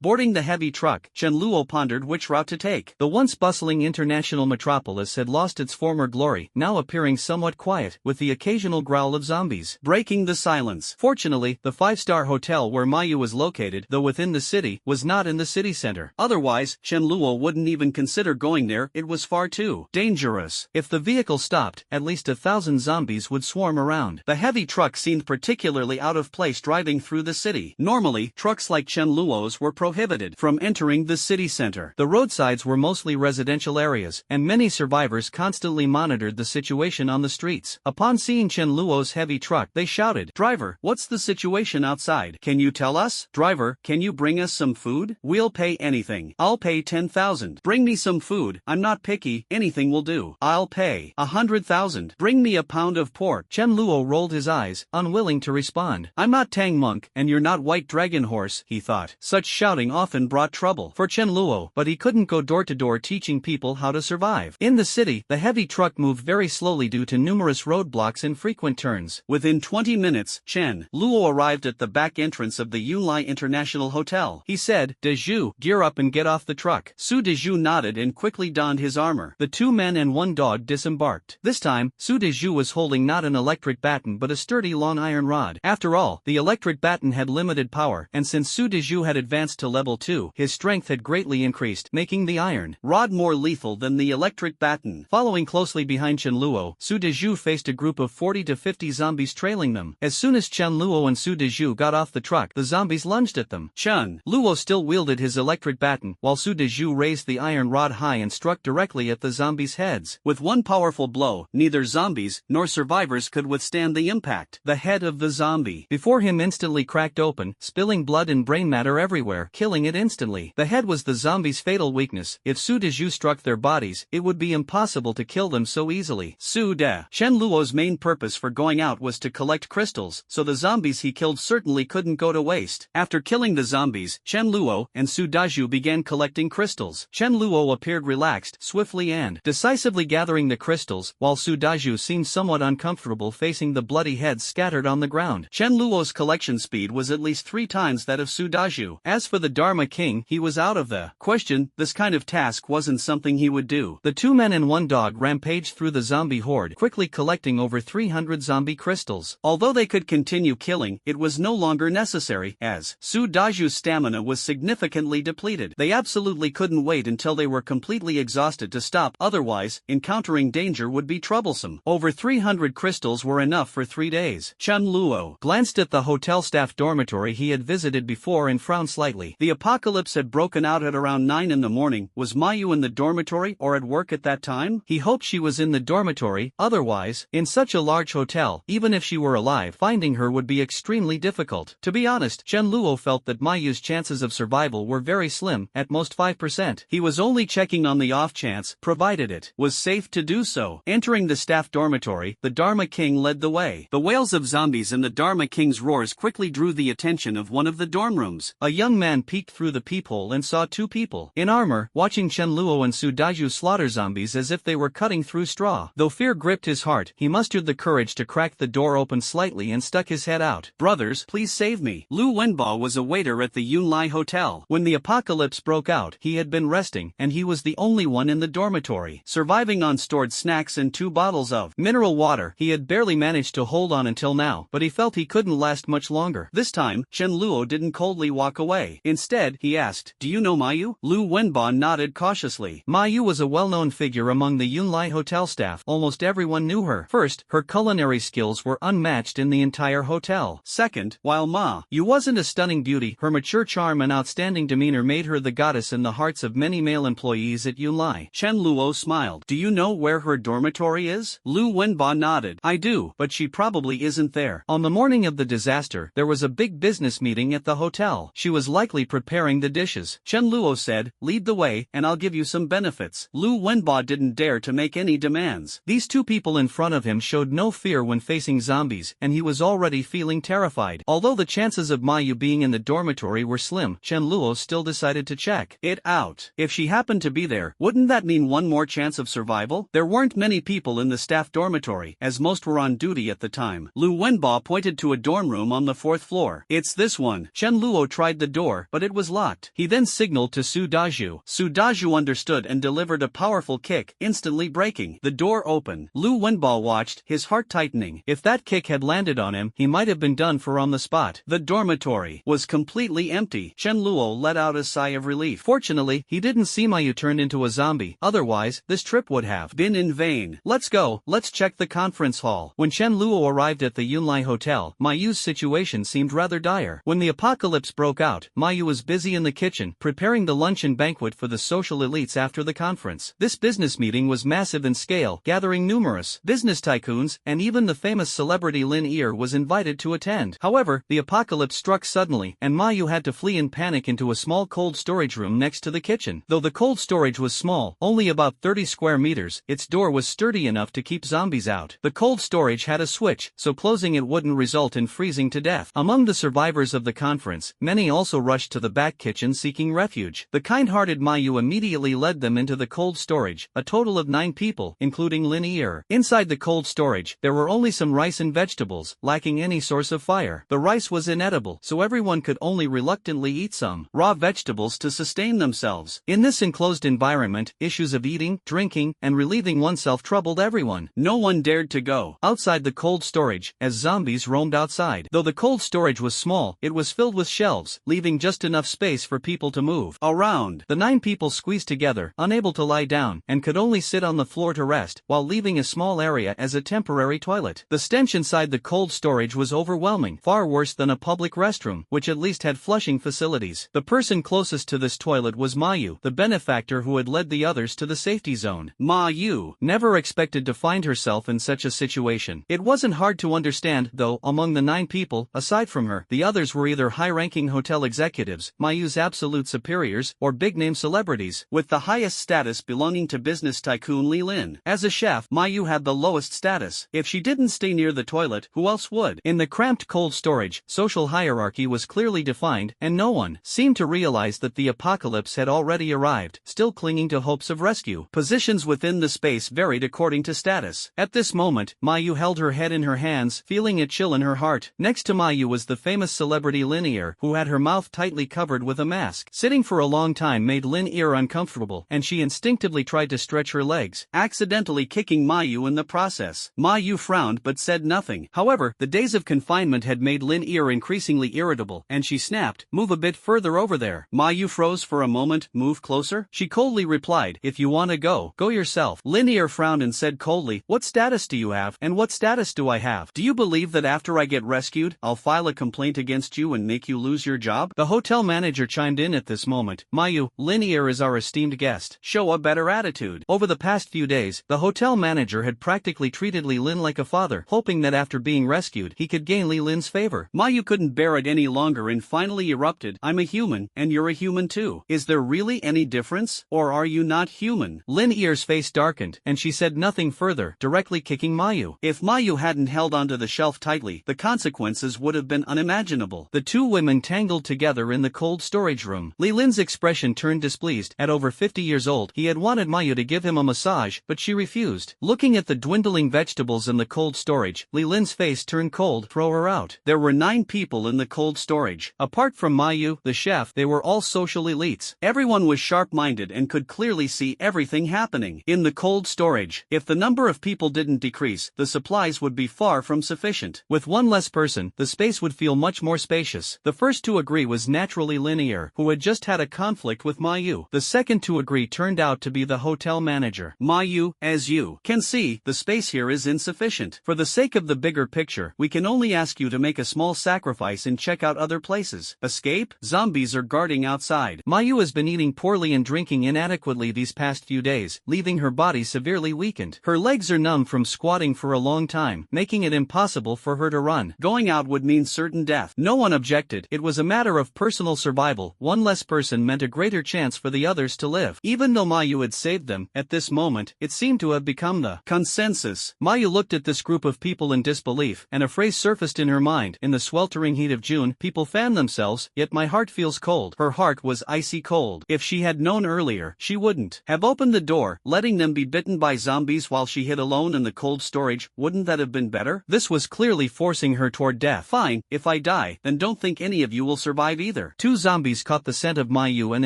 boarding the heavy truck, Chen Luo pondered which route to take. The once bustling international metropolis had lost its former glory, now appearing somewhat quiet, with the occasional growl of zombies breaking the silence. Fortunately, the 5-star hotel where Mayu Mayu was located, though within the city, was not in the city center. Otherwise, Chen Luo wouldn't even consider going there, it was far too dangerous. If the vehicle stopped, at least 1,000 zombies would swarm around. The heavy truck seemed particularly out of place driving through the city. Normally, trucks like Chen Luo's were prohibited from entering the city center. The roadsides were mostly residential areas, and many survivors constantly monitored the situation on the streets. Upon seeing Chen Luo's heavy truck, they shouted, "Driver, what's the situation outside? Can you tell us? Driver, can you bring us some food? We'll pay anything. I'll pay 10,000. Bring me some food, I'm not picky, anything will do. I'll pay 100,000. Bring me a pound of pork." Chen Luo rolled his eyes, unwilling to respond. "I'm not Tang Monk, and you're not White Dragon Horse," he thought. Such shouting often brought trouble for Chen Luo, but he couldn't go door to door teaching people how to survive. In the city, the heavy truck moved very slowly due to numerous roadblocks and frequent turns. Within 20 minutes, Chen Luo arrived at the back entrance of the Yunlai International Hotel. He said, "Dezhu, gear up and get off the truck." Su Dezhu nodded and quickly donned his armor. The 2 men and 1 dog disembarked. This time, Su Dezhu was holding not an electric baton but a sturdy long iron rod. After all, the electric baton had limited power, and since Su Dezhu had advanced to level 2, his strength had greatly increased, making the iron rod more lethal than the electric baton. Following closely behind Chen Luo, Su Dezhu faced a group of 40 to 50 zombies trailing them. As soon as Chen Luo and Su Dezhu got off the truck, the zombies lunged at them. Chen Luo still wielded his electric baton, while Su Dezhu raised the iron rod high and struck directly at the zombies' heads. With one powerful blow, neither zombies nor survivors could withstand the impact. The head of the zombie before him instantly cracked open, spilling blood and brain matter everywhere, killing it instantly. The head was the zombie's fatal weakness. If Su Dezhu struck their bodies, it would be impossible to kill them so easily. Su De Chen Luo's main purpose for going out was to collect crystals, so the zombies he killed certainly couldn't go to waste. After killing the zombies, Chen Luo and Su Dezhu began collecting crystals. Chen Luo appeared relaxed, swiftly and decisively gathering the crystals, while Su Dezhu seemed somewhat uncomfortable facing the bloody heads scattered on the ground. Chen Luo's collection speed was at least 3 times that of Su Dezhu. As for the Dharma King, he was out of the question. This kind of task wasn't something he would do. The 2 men and 1 dog rampaged through the zombie horde, quickly collecting over 300 zombie crystals. Although they could continue killing, it was no longer necessary, as Su Dezhu's stamina was significantly depleted. They absolutely couldn't wait until they were completely exhausted to stop, otherwise, encountering danger would be troublesome. Over 300 crystals were enough for 3 days. Chen Luo glanced at the hotel staff dormitory he had visited before and frowned slightly. The apocalypse had broken out at around 9 in the morning. Was Mayu in the dormitory or at work at that time? He hoped she was in the dormitory, otherwise, in such a large hotel, even if she were alive, finding her would be extremely difficult. To be honest, Chen Luo felt that Mayu's chances of survival were very slim, at most 5%. He was only checking on the off chance, provided it was safe to do so. Entering the staff dormitory, the Dharma King led the way. The wails of zombies and the Dharma King's roars quickly drew the attention of one of the dorm rooms. A young man peeked through the peephole and saw 2 people in armor, watching Chen Luo and Su Dezhu slaughter zombies as if they were cutting through straw. Though fear gripped his heart, he mustered the courage to crack the door open slightly and stuck his head out. "Brothers, please save me." Lu Wenba was a waiter at the Yunlai Hotel. When the apocalypse broke out, he had been resting, and he was the only one in the dormitory, surviving on stored snacks and 2 bottles of mineral water. He had barely managed to hold on until now, but he felt he couldn't last much longer. This time, Chen Luo didn't coldly walk away. Instead, he asked, "Do you know Mayu?" Lu Wenba nodded cautiously. Mayu was a well-known figure among the Yunlai hotel staff. Almost everyone knew her. First, her culinary skills were unmatched in the entire hotel. Second, while Yu wasn't a stunning beauty, her mature charm and outstanding demeanor made her the goddess in the hearts of many male employees at Yunlai. Chen Luo smiled. "Do you know where her dormitory is?" Lu Wenba nodded. "I do, but she probably isn't there." On the morning of the disaster, there was a big business meeting at the hotel. She was likely preparing the dishes. Chen Luo said, "Lead the way, and I'll give you some benefits." Lu Wenba didn't dare to make any demands. These 2 people in front of him showed no fear when facing zombies, and he was already feeling terrified. Although the chances of Mayu being in the dormitory were slim, Chen Luo still decided to check it out. If she happened to be there, wouldn't that mean 1 more chance of survival? There weren't many people in the staff dormitory, as most were on duty at the time. Lu Wenba pointed to a dorm room on the 4th floor. "It's this one." Chen Luo tried the door, but it was locked. He then signaled to Su Dezhu. Su Dezhu understood and delivered a powerful kick, instantly breaking the door open. Lu Wenba watched, his heart tightening. If that kick had landed on him, he might have been done for on the spot. The dormitory inventory was completely empty. Chenluo let out a sigh of relief. Fortunately, he didn't see Mayu turn into a zombie, otherwise, this trip would have been in vain. Let's go, let's check the conference hall. When Chenluo arrived at the Yunlai Hotel, Mayu's situation seemed rather dire. When the apocalypse broke out, Mayu was busy in the kitchen, preparing the luncheon banquet for the social elites after the conference. This business meeting was massive in scale, gathering numerous business tycoons, and even the famous celebrity Lin Ear was invited to attend. However, the apocalypse struck suddenly, and Mayu had to flee in panic into a small cold storage room next to the kitchen. Though the cold storage was small, only about 30 square meters, its door was sturdy enough to keep zombies out. The cold storage had a switch, so closing it wouldn't result in freezing to death. Among the survivors of the conference, many also rushed to the back kitchen seeking refuge. The kind-hearted Mayu immediately led them into the cold storage, a total of 9 people, including Lin Ear. Inside the cold storage, there were only some rice and vegetables, lacking any source of fire. The rice was inedible, so everyone could only reluctantly eat some raw vegetables to sustain themselves. In this enclosed environment, issues of eating, drinking, and relieving oneself troubled everyone. No one dared to go outside the cold storage, as zombies roamed outside. Though the cold storage was small, it was filled with shelves, leaving just enough space for people to move around. The 9 people squeezed together, unable to lie down, and could only sit on the floor to rest, while leaving a small area as a temporary toilet. The stench inside the cold storage was overwhelming, far worse than a public restroom, which at least had flushing facilities. The person closest to this toilet was Mayu, the benefactor who had led the others to the safety zone. Mayu never expected to find herself in such a situation. It wasn't hard to understand, though, among the 9 people, aside from her, the others were either high-ranking hotel executives, Mayu's absolute superiors, or big-name celebrities, with the highest status belonging to business tycoon Li Lin. As a chef, Mayu had the lowest status. If she didn't stay near the toilet, who else would? In the cramped cold storage, social hierarchy was clearly defined, and no one seemed to realize that the apocalypse had already arrived, still clinging to hopes of rescue. Positions within the space varied according to status. At this moment, Mayu held her head in her hands, feeling a chill in her heart. Next to Mayu was the famous celebrity Lin Ear, who had her mouth tightly covered with a mask. Sitting for a long time made Lin Ear uncomfortable, and she instinctively tried to stretch her legs, accidentally kicking Mayu in the process. Mayu frowned but said nothing. However, the days of confinement had made Lin Ear increasingly irritable, and she snapped, "Move a bit further over there." Mayu froze for a moment. "Move closer?" She coldly replied, "If you wanna go, go yourself." Lin Ear frowned and said coldly, "What status do you have, and what status do I have? Do you believe that after I get rescued, I'll file a complaint against you and make you lose your job?" The hotel manager chimed in at this moment. "Mayu, Lin Ear is our esteemed guest. Show a better attitude." Over the past few days, the hotel manager had practically treated Li Lin like a father, hoping that after being rescued, he could gain Li Lin's favor. Mayu couldn't bear it any longer and finally erupted, "I'm a human, and you're a human too. Is there really any difference? Or are you not human?" Lin Ear's face darkened, and she said nothing further, directly kicking Mayu. If Mayu hadn't held onto the shelf tightly, the consequences would have been unimaginable. The 2 women tangled together in the cold storage room. Li Lin's expression turned displeased. At over 50 years old, he had wanted Mayu to give him a massage, but she refused. Looking at the dwindling vegetables in the cold storage, Li Lin's face turned cold. "Throw her out." There were 9 people in the cold storage. Apart from Mayu, the chef, they were all social elites. Everyone was sharp-minded and could clearly see everything happening in the cold storage. If the number of people didn't decrease, the supplies would be far from sufficient. With 1 less person, the space would feel much more spacious. The first to agree was naturally Lin Ear, who had just had a conflict with Mayu. The second to agree turned out to be the hotel manager. "Mayu, as you can see, the space here is insufficient. For the sake of the bigger picture, we can only ask you to make a small sacrifice and check out other places. Escape? Zombies are guarding outside." Mayu has been eating poorly and drinking inadequately these past few days, leaving her body severely weakened. Her legs are numb from squatting for a long time, making it impossible for her to run. Going out would mean certain death. No one objected. It was a matter of personal survival. 1 less person meant a greater chance for the others to live. Even though Mayu had saved them, at this moment, it seemed to have become the consensus. Mayu looked at this group of people in disbelief, and a phrase surfaced in her mind. "In the sweltering heat of June, people fan themselves, yet my heart feels cold." Her heart was icy cold. If she had known earlier, she wouldn't have opened the door, letting them be bitten by zombies while she hid alone in the cold storage. Wouldn't that have been better? This was clearly forcing her toward death. "Fine, if I die, then don't think any of you will survive either." 2 zombies caught the scent of Mayu and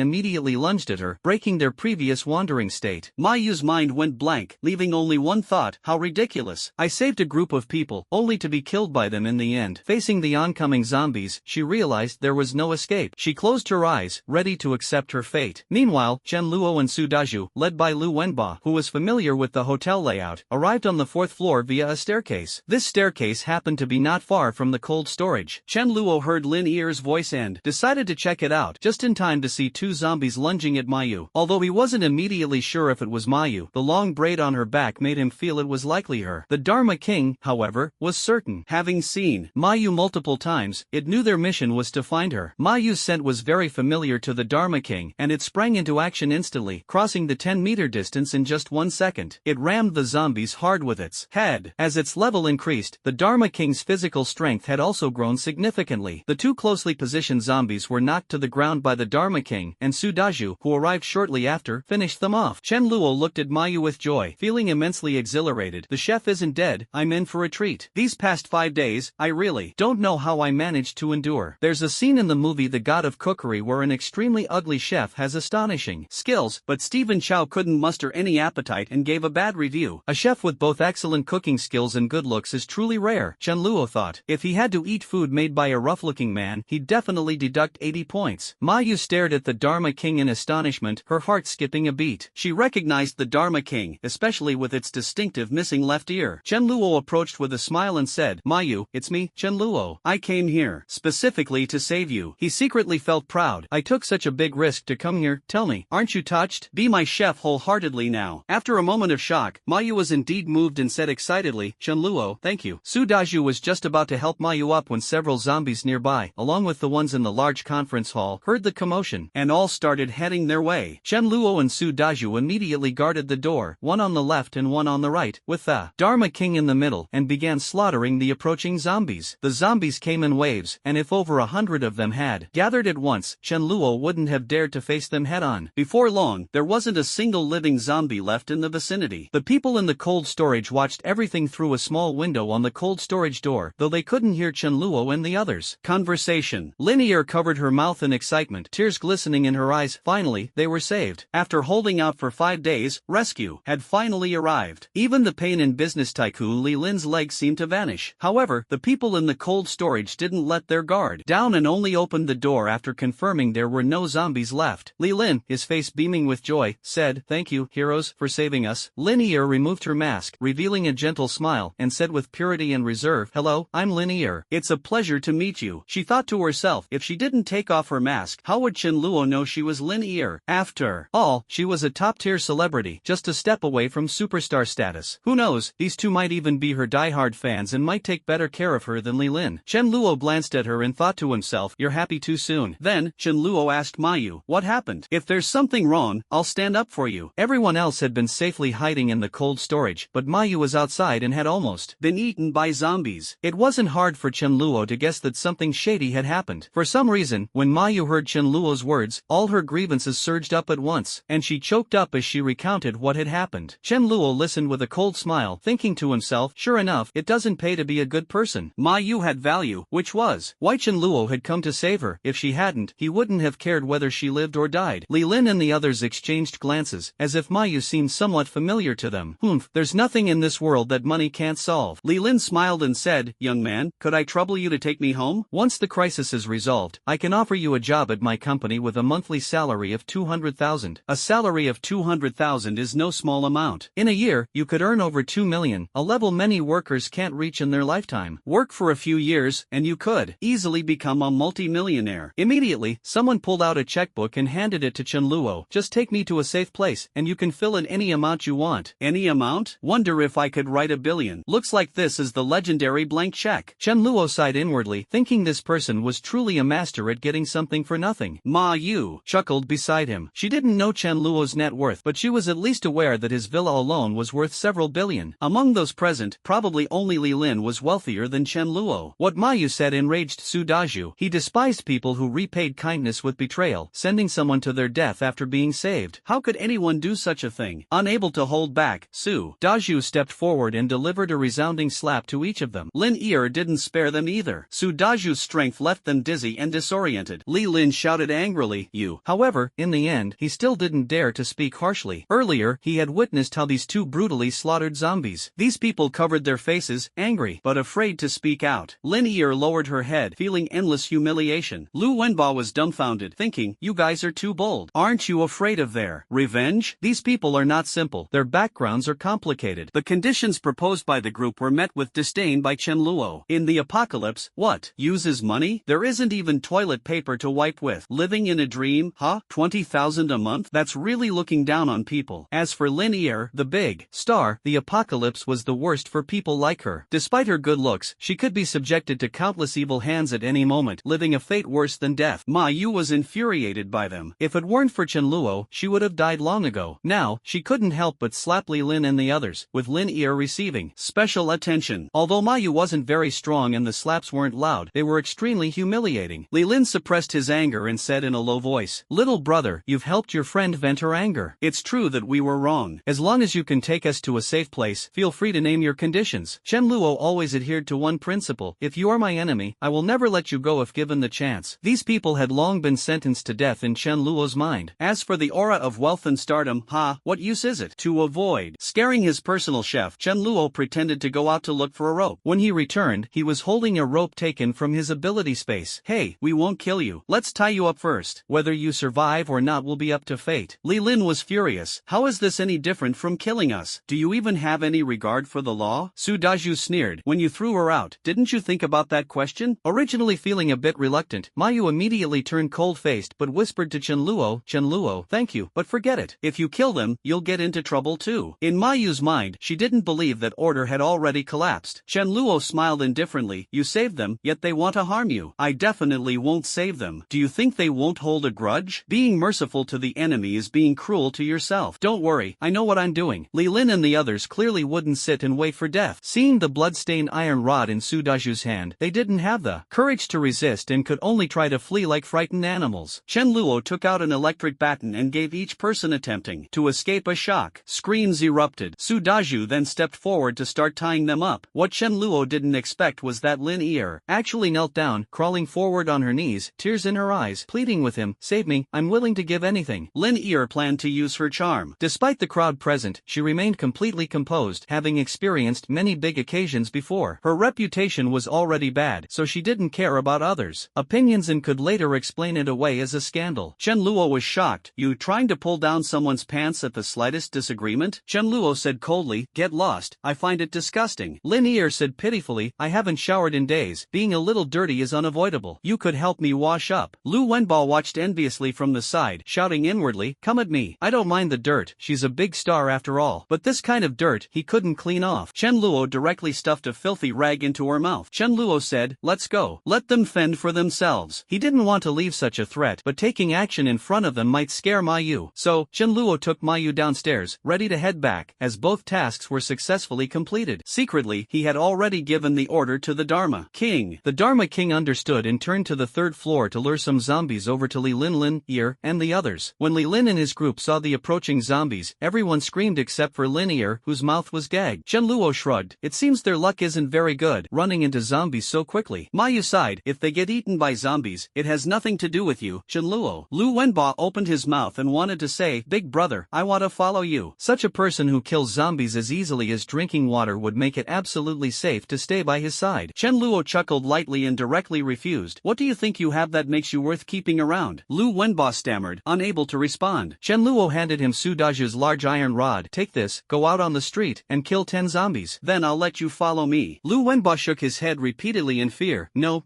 immediately lunged at her, breaking their previous wandering state. Mayu's mind went blank, leaving only one thought: how ridiculous. I saved a group of people, only to be killed by them in the end. Facing the oncoming zombies, zombies, she realized there was no escape. She closed her eyes, ready to accept her fate. Meanwhile, Chen Luo and Su Daju, led by Lu Wenba, who was familiar with the hotel layout, arrived on the 4th floor via a staircase. This staircase happened to be not far from the cold storage. Chen Luo heard Lin Er's voice and decided to check it out, just in time to see two zombies lunging at Mayu. Although he wasn't immediately sure if it was Mayu, the long braid on her back made him feel it was likely her. The Dharma King, however, was certain. Having seen Mayu multiple times, it knew their mission was to find her. Mayu's scent was very familiar to the Dharma King, and it sprang into action instantly, crossing the 10-meter distance in just 1 second. It rammed the zombies hard with its head. As its level increased, the Dharma King's physical strength had also grown significantly. The two closely positioned zombies were knocked to the ground by the Dharma King, and Su Daju, who arrived shortly after, finished them off. Chen Luo looked at Mayu with joy, feeling immensely exhilarated. The chef isn't dead, I'm in for a treat. These past 5 days, I really don't know how I managed to endure. There's a scene in the movie The God of Cookery where an extremely ugly chef has astonishing skills, but Stephen Chow couldn't muster any appetite and gave a bad review. A chef with both excellent cooking skills and good looks is truly rare, Chen Luo thought. If he had to eat food made by a rough-looking man, he'd definitely deduct 80 points. Mayu stared at the Dharma King in astonishment, her heart skipping a beat. She recognized the Dharma King, especially with its distinctive missing left ear. Chen Luo approached with a smile and said, Mayu, it's me, Chen Luo. I came here specifically to save you. He secretly felt proud. I took such a big risk to come here, tell me, aren't you touched? Be my chef wholeheartedly now. After a moment of shock, Mayu was indeed moved and said excitedly, Chen Luo, thank you. Su Daju was just about to help Mayu up when several zombies nearby, along with the ones in the large conference hall, heard the commotion, and all started heading their way. Chen Luo and Su Daju immediately guarded the door, one on the left and one on the right, with the Dharma King in the middle, and began slaughtering the approaching zombies. The zombies came in waves, and if over 100 of them had gathered at once, Chen Luo wouldn't have dared to face them head-on. Before long, there wasn't a single living zombie left in the vicinity. The people in the cold storage watched everything through a small window on the cold storage door, though they couldn't hear Chen Luo and the others' conversation. Linear covered her mouth in excitement, tears glistening in her eyes. Finally, they were saved. After holding out for 5 days, rescue had finally arrived. Even the pain in business tycoon Li Lin's legs seemed to vanish. However, the people in the cold storage didn't let their guard down and only opened the door after confirming there were no zombies left. Li Lin, his face beaming with joy, said, Thank you, heroes, for saving us. Linear removed her mask, revealing a gentle smile, and said with purity and reserve, Hello, I'm Linear. It's a pleasure to meet you. She thought to herself, if she didn't take off her mask, how would Chen Luo know she was Linear? After all, she was a top-tier celebrity, just a step away from superstar status. Who knows, these two might even be her die-hard fans and might take better care of her than Li Lin. Chen Luo glanced at her and thought to himself, You're happy too soon. Then, Chen Luo asked Mayu, What happened? If there's something wrong, I'll stand up for you. Everyone else had been safely hiding in the cold storage, but Mayu was outside and had almost been eaten by zombies. It wasn't hard for Chen Luo to guess that something shady had happened. For some reason, when Mayu heard Chen Luo's words, all her grievances surged up at once, and she choked up as she recounted what had happened. Chen Luo listened with a cold smile, thinking to himself, Sure enough, it doesn't pay to be a good person. Mayu had value, which was why Chen Luo had come to save her. If she hadn't, he wouldn't have cared whether she lived or died. Li Lin and the others exchanged glances, as if Mayu seemed somewhat familiar to them. There's nothing in this world that money can't solve. Li Lin smiled and said, Young man, could I trouble you to take me home? Once the crisis is resolved, I can offer you a job at my company with a monthly salary of 200,000. A salary of 200,000 is no small amount. In a year, you could earn over 2 million, a level many workers can't reach in their lifetime. Work for a few years, and you could easily become a multi-millionaire. Immediately, someone pulled out a checkbook and handed it to Chen Luo. Just take me to a safe place, and you can fill in any amount you want. Any amount? Wonder if I could write 1 billion. Looks like this is the legendary blank check. Chen Luo sighed inwardly, thinking this person was truly a master at getting something for nothing. Ma Yu chuckled beside him. She didn't know Chen Luo's net worth, but she was at least aware that his villa alone was worth several billion. Among those present, probably only Li Lin was wealthier than Chen Luo. What Mayu said enraged Su Daju. He despised people who repaid kindness with betrayal, sending someone to their death after being saved. How could anyone do such a thing? Unable to hold back, Su Daju stepped forward and delivered a resounding slap to each of them. Lin Er didn't spare them either. Su Daju's strength left them dizzy and disoriented. Li Lin shouted angrily, You. However, in the end, he still didn't dare to speak harshly. Earlier, he had witnessed how these two brutally slaughtered zombies. These people covered their faces, angry, but afraid to speak out. Lin Er lowered her her head, feeling endless humiliation. Lu Wenba was dumbfounded, thinking, you guys are too bold. Aren't you afraid of their revenge? These people are not simple. Their backgrounds are complicated. The conditions proposed by the group were met with disdain by Chen Luo. In the apocalypse, what? Uses money? There isn't even toilet paper to wipe with. Living in a dream? Huh? 20,000 a month? That's really looking down on people. As for Lin Ear, the big star, the apocalypse was the worst for people like her. Despite her good looks, she could be subjected to countless evil hands at any moment, living a fate worse than death. Ma Yu was infuriated by them. If it weren't for Chen Luo, she would have died long ago. Now, she couldn't help but slap Li Lin and the others, with Lin Ear receiving special attention. Although Ma Yu wasn't very strong and the slaps weren't loud, they were extremely humiliating. Li Lin suppressed his anger and said in a low voice, little brother, you've helped your friend vent her anger. It's true that we were wrong. As long as you can take us to a safe place, feel free to name your conditions. Chen Luo always adhered to one principle: if you are my enemy, I will never let you go if given the chance. These people had long been sentenced to death in Chen Luo's mind. As for the aura of wealth and stardom, what use is it? To avoid scaring his personal chef, Chen Luo pretended to go out to look for a rope. When he returned, he was holding a rope taken from his ability space. Hey, we won't kill you. Let's tie you up first. Whether you survive or not will be up to fate. Li Lin was furious. How is this any different from killing us? Do you even have any regard for the law? Su Daju sneered. When you threw her out, didn't you think about that question? Originally feeling a bit reluctant, Ma Yu immediately turned cold-faced but whispered to Chen Luo, thank you, but forget it. If you kill them, you'll get into trouble too. In Ma Yu's mind, she didn't believe that order had already collapsed. Chen Luo smiled indifferently. You saved them, yet they want to harm you. I definitely won't save them. Do you think they won't hold a grudge? Being merciful to the enemy is being cruel to yourself. Don't worry, I know what I'm doing. Li Lin and the others clearly wouldn't sit and wait for death. Seeing the blood-stained iron rod in Su Daju's hand, they didn't have the courage to resist and could only try to flee like frightened animals. Chen Luo took out an electric baton and gave each person attempting to escape a shock. Screams erupted. Su Daju then stepped forward to start tying them up. What Chen Luo didn't expect was that Lin Ear actually knelt down, crawling forward on her knees, tears in her eyes, pleading with him, save me, I'm willing to give anything. Lin Ear planned to use her charm. Despite the crowd present, she remained completely composed, having experienced many big occasions before. Her reputation was already bad, so she didn't care about others' opinions and could later explain it away as a scandal. Chen Luo was shocked. You trying to pull down someone's pants at the slightest disagreement? Chen Luo said coldly, get lost, I find it disgusting. Lin Ear said pitifully, I haven't showered in days, being a little dirty is unavoidable. You could help me wash up. Lu Wenba watched enviously from the side, shouting inwardly, come at me. I don't mind the dirt, she's a big star after all. But this kind of dirt, he couldn't clean off. Chen Luo directly stuffed a filthy rag into her mouth. Chen Luo said, let's go. Let them fend for themselves. He didn't want to leave such a threat, but taking action in front of them might scare Ma Yu. So, Chen Luo took Ma Yu downstairs, ready to head back, as both tasks were successfully completed. Secretly, he had already given the order to the Dharma King. The Dharma King understood and turned to the third floor to lure some zombies over to Li Lin, Ear, and the others. When Li Lin and his group saw the approaching zombies, everyone screamed except for Lin Ear, whose mouth was gagged. Chen Luo shrugged. It seems their luck isn't very good, running into zombies so quickly. Ma Yu sighed. If they get eaten by zombies, it has nothing to do with you, Chen Luo. Lu Wenba opened his mouth and wanted to say, big brother, I want to follow you. Such a person who kills zombies as easily as drinking water would make it absolutely safe to stay by his side. Chen Luo chuckled lightly and directly refused. What do you think you have that makes you worth keeping around? Lu Wenba stammered, unable to respond. Chen Luo handed him Su Daju's large iron rod. Take this, go out on the street, and kill 10 zombies. Then I'll let you follow me. Lu Wenba shook his head repeatedly in fear. No,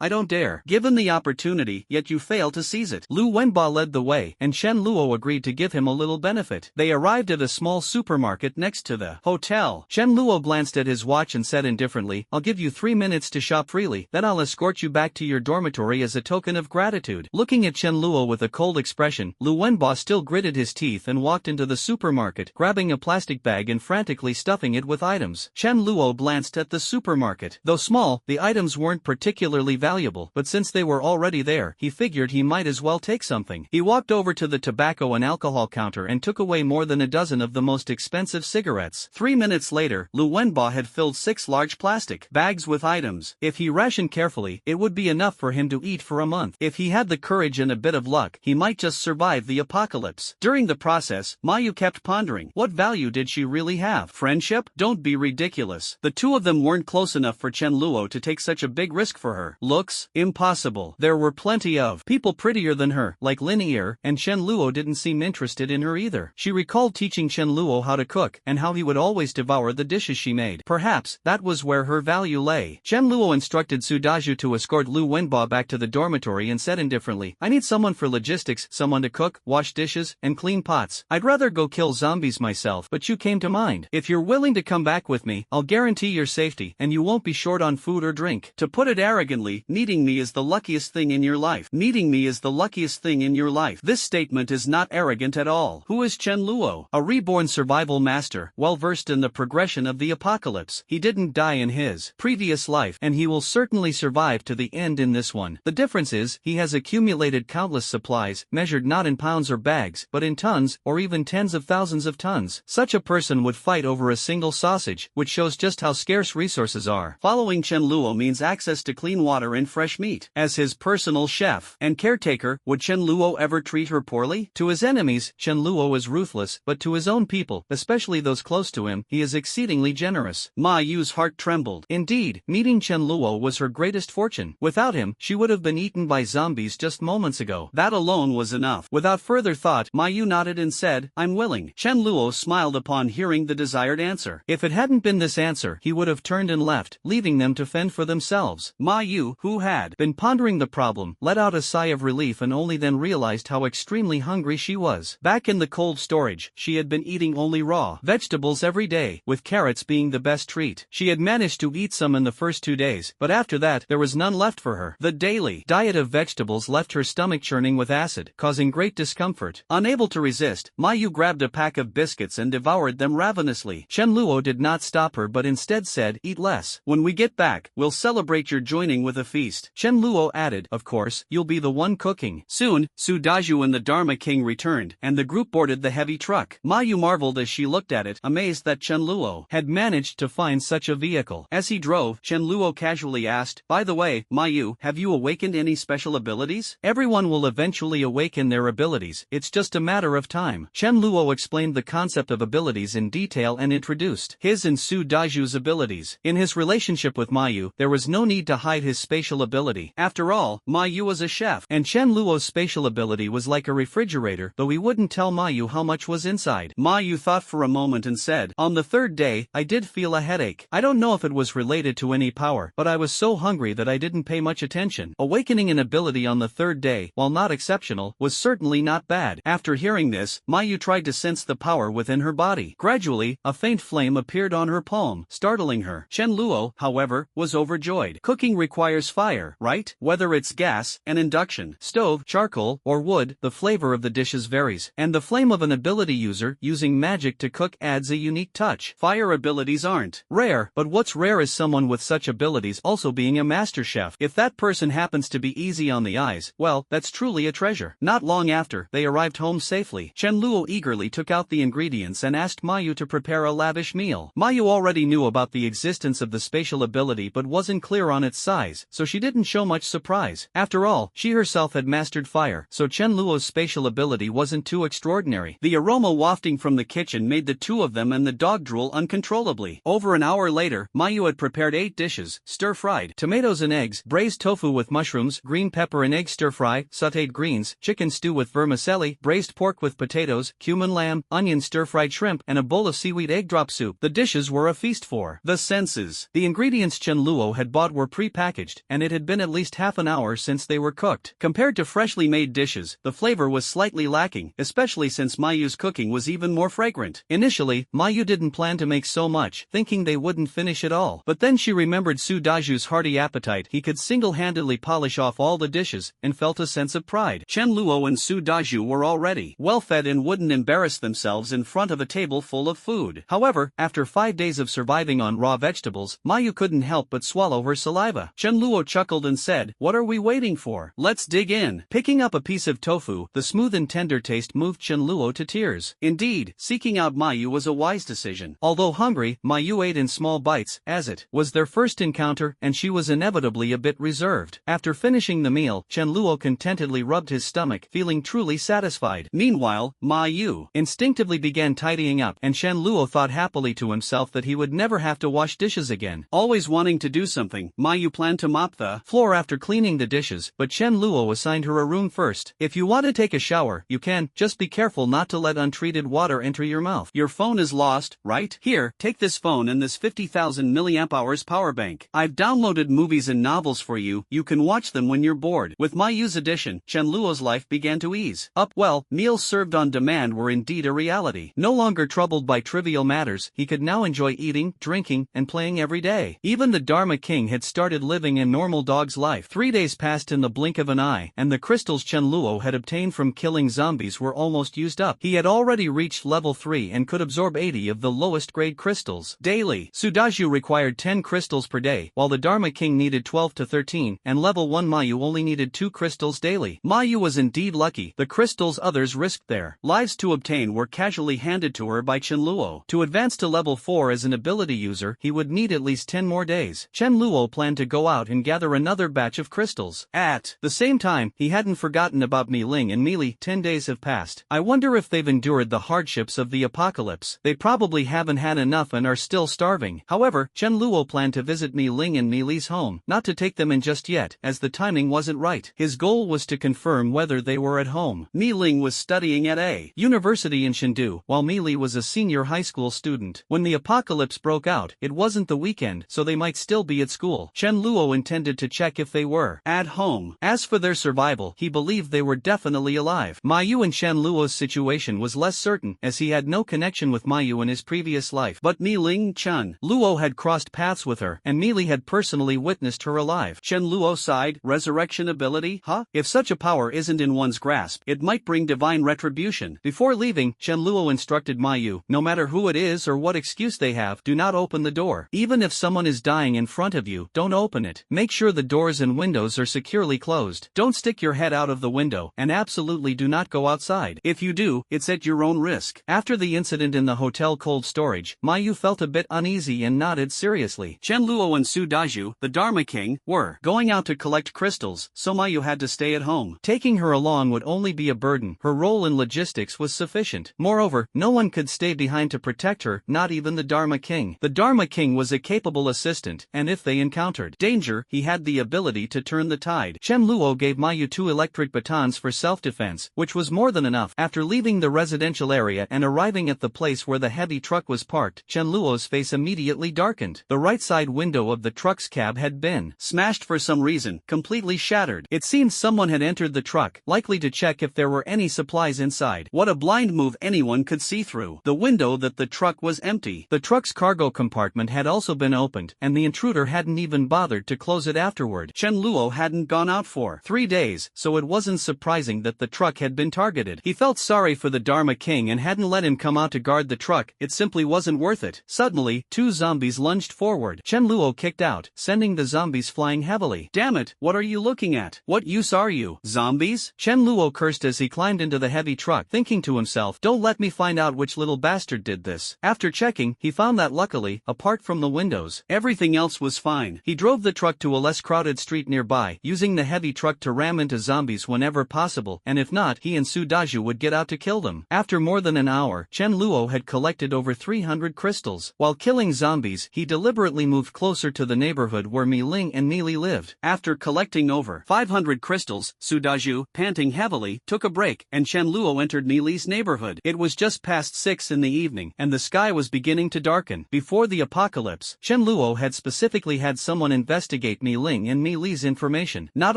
I don't dare. Given the opportunity, yet you fail to seize it. Lu Wenba led the way, and Chen Luo agreed to give him a little benefit. They arrived at a small supermarket next to the hotel. Chen Luo glanced at his watch and said indifferently, I'll give you 3 minutes to shop freely, then I'll escort you back to your dormitory as a token of gratitude. Looking at Chen Luo with a cold expression, Lu Wenba still gritted his teeth and walked into the supermarket, grabbing a plastic bag and frantically stuffing it with items. Chen Luo glanced at the supermarket. Though small, the items weren't particularly valuable, but since they were already there, he figured he might as well take something. He walked over to the tobacco and alcohol counter and took away more than a dozen of the most expensive cigarettes. 3 minutes later, Lu Wenba had filled 6 large plastic bags with items. If he rationed carefully, it would be enough for him to eat for a month. If he had the courage and a bit of luck, he might just survive the apocalypse. During the process, Ma Yu kept pondering, what value did she really have? Friendship? Don't be ridiculous. The two of them weren't close enough for Chen Luo to take such a big risk for her. Looks? Impossible. There were plenty of people prettier than her, like Linear, and Chen Luo didn't seem interested in her either. She recalled teaching Chen Luo how to cook, and how he would always devour the dishes she made. Perhaps, that was where her value lay. Chen Luo instructed Su Daju to escort Lu Wenba back to the dormitory and said indifferently, "I need someone for logistics, someone to cook, wash dishes, and clean pots. I'd rather go kill zombies myself, but you came to mind. If you're willing to come back with me, I'll guarantee your safety, and you won't be short on food or drink." To put it arrogantly, needing me is the luckiest thing in your life. Needing me is the luckiest thing in your life. This statement is not arrogant at all. Who is Chen Luo? A reborn survival master, well versed in the progression of the apocalypse. He didn't die in his previous life, and he will certainly survive to the end in this one. The difference is, he has accumulated countless supplies, measured not in pounds or bags, but in tons, or even tens of thousands of tons. Such a person would fight over a single sausage, which shows just how scarce resources are. Following Chen Luo means access to clean water and fresh meat. As his personal chef and caretaker, would Chen Luo ever treat her poorly? To his enemies, Chen Luo is ruthless, but to his own people, especially those close to him, he is exceedingly generous. Ma Yu's heart trembled. Indeed, meeting Chen Luo was her greatest fortune. Without him, she would have been eaten by zombies just moments ago. That alone was enough. Without further thought, Ma Yu nodded and said, "I'm willing." Chen Luo smiled upon hearing the desired answer. If it hadn't been this answer, he would have turned and left, leaving them to fend for themselves. Ma Yu, who had been pondering the problem, let out a sigh of relief and only then realized how extremely hungry she was. Back in the cold storage, she had been eating only raw vegetables every day, with carrots being the best treat. She had managed to eat some in the first 2 days, but after that, there was none left for her. The daily diet of vegetables left her stomach churning with acid, causing great discomfort. Unable to resist, Ma Yu grabbed a pack of biscuits and devoured them ravenously. Chen Luo did not stop her but instead said, "Eat less. When we get back, we'll celebrate your joining with a feast." Chen Luo added, "Of course, you'll be the one cooking." Soon, Su Daju and the Dharma King returned, and the group boarded the heavy truck. Ma Yu marveled as she looked at it, amazed that Chen Luo had managed to find such a vehicle. As he drove, Chen Luo casually asked, "By the way, Ma Yu, have you awakened any special abilities?" "Everyone will eventually awaken their abilities, it's just a matter of time." Chen Luo explained the concept of abilities in detail and introduced his and Su Daju's abilities. In his relationship with Ma Yu, there was no need to hide his spatial ability. After all, Ma Yu was a chef, and Chen Luo's spatial ability was like a refrigerator, though he wouldn't tell Ma Yu how much was inside. Ma Yu thought for a moment and said, "On the third day, I did feel a headache. I don't know if it was related to any power, but I was so hungry that I didn't pay much attention." Awakening an ability on the third day, while not exceptional, was certainly not bad. After hearing this, Ma Yu tried to sense the power within her body. Gradually, a faint flame appeared on her palm, startling her. Chen Luo, however, was overjoyed. Cooking requires fire, right? Whether it's gas, an induction stove, charcoal, or wood, the flavor of the dishes varies, and the flame of an ability user using magic to cook adds a unique touch. Fire abilities aren't rare, but what's rare is someone with such abilities also being a master chef. If that person happens to be easy on the eyes, well, that's truly a treasure. Not long after, they arrived home safely. Chen Luo eagerly took out the ingredients and asked Ma Yu to prepare a lavish meal. Ma Yu already knew about the existence of the spatial ability but wasn't clear on its size, so she didn't show much surprise. After all, she herself had mastered fire, so Chen Luo's spatial ability wasn't too extraordinary. The aroma wafting from the kitchen made the two of them and the dog drool uncontrollably. Over an hour later, Ma Yu had prepared 8 dishes: stir-fried tomatoes and eggs, braised tofu with mushrooms, green pepper and egg stir-fry, sautéed greens, chicken stew with vermicelli, braised pork with potatoes, cumin lamb, onion stir-fried shrimp, and a bowl of seaweed egg drop soup. The dishes were a feast for the senses. The ingredients Chen Luo had bought were pre-packaged, and it had been at least half an hour since they were cooked. Compared to freshly made dishes, the flavor was slightly lacking, especially since Ma Yu's cooking was even more fragrant. Initially, Ma Yu didn't plan to make so much, thinking they wouldn't finish it all. But then she remembered Su Daju's hearty appetite. He could single-handedly polish off all the dishes, and felt a sense of pride. Chen Luo and Su Daju were already well-fed and wouldn't embarrass themselves in front of a table full of food. However, after 5 days of surviving on raw vegetables, Ma Yu couldn't help but swallow her saliva. Chen Luo chuckled and said, "What are we waiting for? Let's dig in." Picking up a piece of tofu, the smooth and tender taste moved Chen Luo to tears. Indeed, seeking out Ma Yu was a wise decision. Although hungry, Ma Yu ate in small bites, as it was their first encounter, and she was inevitably a bit reserved. After finishing the meal, Chen Luo contentedly rubbed his stomach, feeling truly satisfied. Meanwhile, Ma Yu instinctively began tidying up, and Chen Luo thought happily to himself that he would never have to wash dishes again. Always wanting to do something. Mayu planned to mop the floor after cleaning the dishes, but Chen Luo assigned her a room first. If you want to take a shower, you can, just be careful not to let untreated water enter your mouth. Your phone is lost, right? Here, take this phone and this 50,000 mAh power bank. I've downloaded movies and novels for you, you can watch them when you're bored. With Mayu's addition, Chen Luo's life began to ease up. Well, meals served on demand were indeed a reality. No longer troubled by trivial matters, he could now enjoy eating, drinking, and playing every day. Even the Dharma King had started living a normal dog's life. 3 days passed in the blink of an eye, and the crystals Chen Luo had obtained from killing zombies were almost used up. He had already reached level 3 and could absorb 80 of the lowest grade crystals daily. Sudaju required 10 crystals per day, while the Dharma King needed 12 to 13, and level 1 Mayu only needed 2 crystals daily. Mayu was indeed lucky. The crystals others risked their lives to obtain were casually handed to her by Chen Luo. To advance to level 4 as an ability user, he would need at least 10 more days. Chen Luo planned to go out and gather another batch of crystals. At the same time, he hadn't forgotten about Mi Ling and Mi Li. 10 days have passed. I wonder if they've endured the hardships of the apocalypse. They probably haven't had enough and are still starving. However, Chen Luo planned to visit Mi Ling and Mi Li's home, not to take them in just yet, as the timing wasn't right. His goal was to confirm whether they were at home. Mi Ling was studying at a university in Chengdu, while Mi Li was a senior high school student. When the apocalypse broke out, it wasn't the weekend, so they might still be at school. Chen Luo intended to check if they were at home. As for their survival, he believed they were definitely alive. Mayu and Chen Luo's situation was less certain, as he had no connection with Mayu in his previous life. But Mi Ling Chen Luo had crossed paths with her, and Mi Li had personally witnessed her alive. Chen Luo sighed. Resurrection ability? Huh? If such a power isn't in one's grasp, it might bring divine retribution. Before leaving, Chen Luo instructed Mayu, no matter who it is or what excuse they have, do not open the door. Even if someone is dying in front of you, don't open it. Make sure the doors and windows are securely closed. Don't stick your head out of the window, and absolutely do not go outside. If you do, it's at your own risk. After the incident in the hotel cold storage, Mayu felt a bit uneasy and nodded seriously. Chen Luo and Su Daju, the Dharma King, were going out to collect crystals, so Mayu had to stay at home. Taking her along would only be a burden. Her role in logistics was sufficient. Moreover, no one could stay behind to protect her, not even the Dharma King. The Dharma King was a capable assistant, and if they encountered danger, he had the ability to turn the tide. Chen Luo gave Mayu 2 electric batons for self-defense, which was more than enough. After leaving the residential area and arriving at the place where the heavy truck was parked, Chen Luo's face immediately darkened. The right side window of the truck's cab had been smashed for some reason, completely shattered. It seemed someone had entered the truck, likely to check if there were any supplies inside. What a blind move anyone could see through the window that the truck was empty. The truck's cargo compartment had also been opened, and the intruder hadn't even bothered to close it afterward. Chen Luo hadn't gone out for 3 days, so it wasn't surprising that the truck had been targeted. He felt sorry for the Dharma King and hadn't let him come out to guard the truck. It simply wasn't worth it. Suddenly, 2 zombies lunged forward. Chen Luo kicked out, sending the zombies flying heavily. Damn it, what are you looking at? What use are you? Zombies? Chen Luo cursed as he climbed into the heavy truck, thinking to himself, don't let me find out which little bastard did this. After checking, he found that luckily, apart from the windows, everything else was fine. He drove the truck to a less crowded street nearby, using the heavy truck to ram into zombies whenever possible, and if not, he and Su Daju would get out to kill them. After more than an hour, Chen Luo had collected over 300 crystals. While killing zombies, he deliberately moved closer to the neighborhood where Mi Ling and Mi Li lived. After collecting over 500 crystals, Su Daju, panting heavily, took a break, and Chen Luo entered Mi Li's neighborhood. It was just past 6 in the evening, and the sky was beginning to darken. Before the apocalypse, Chen Luo had specifically had someone investigate Mi Ling and Mi Li's information. Not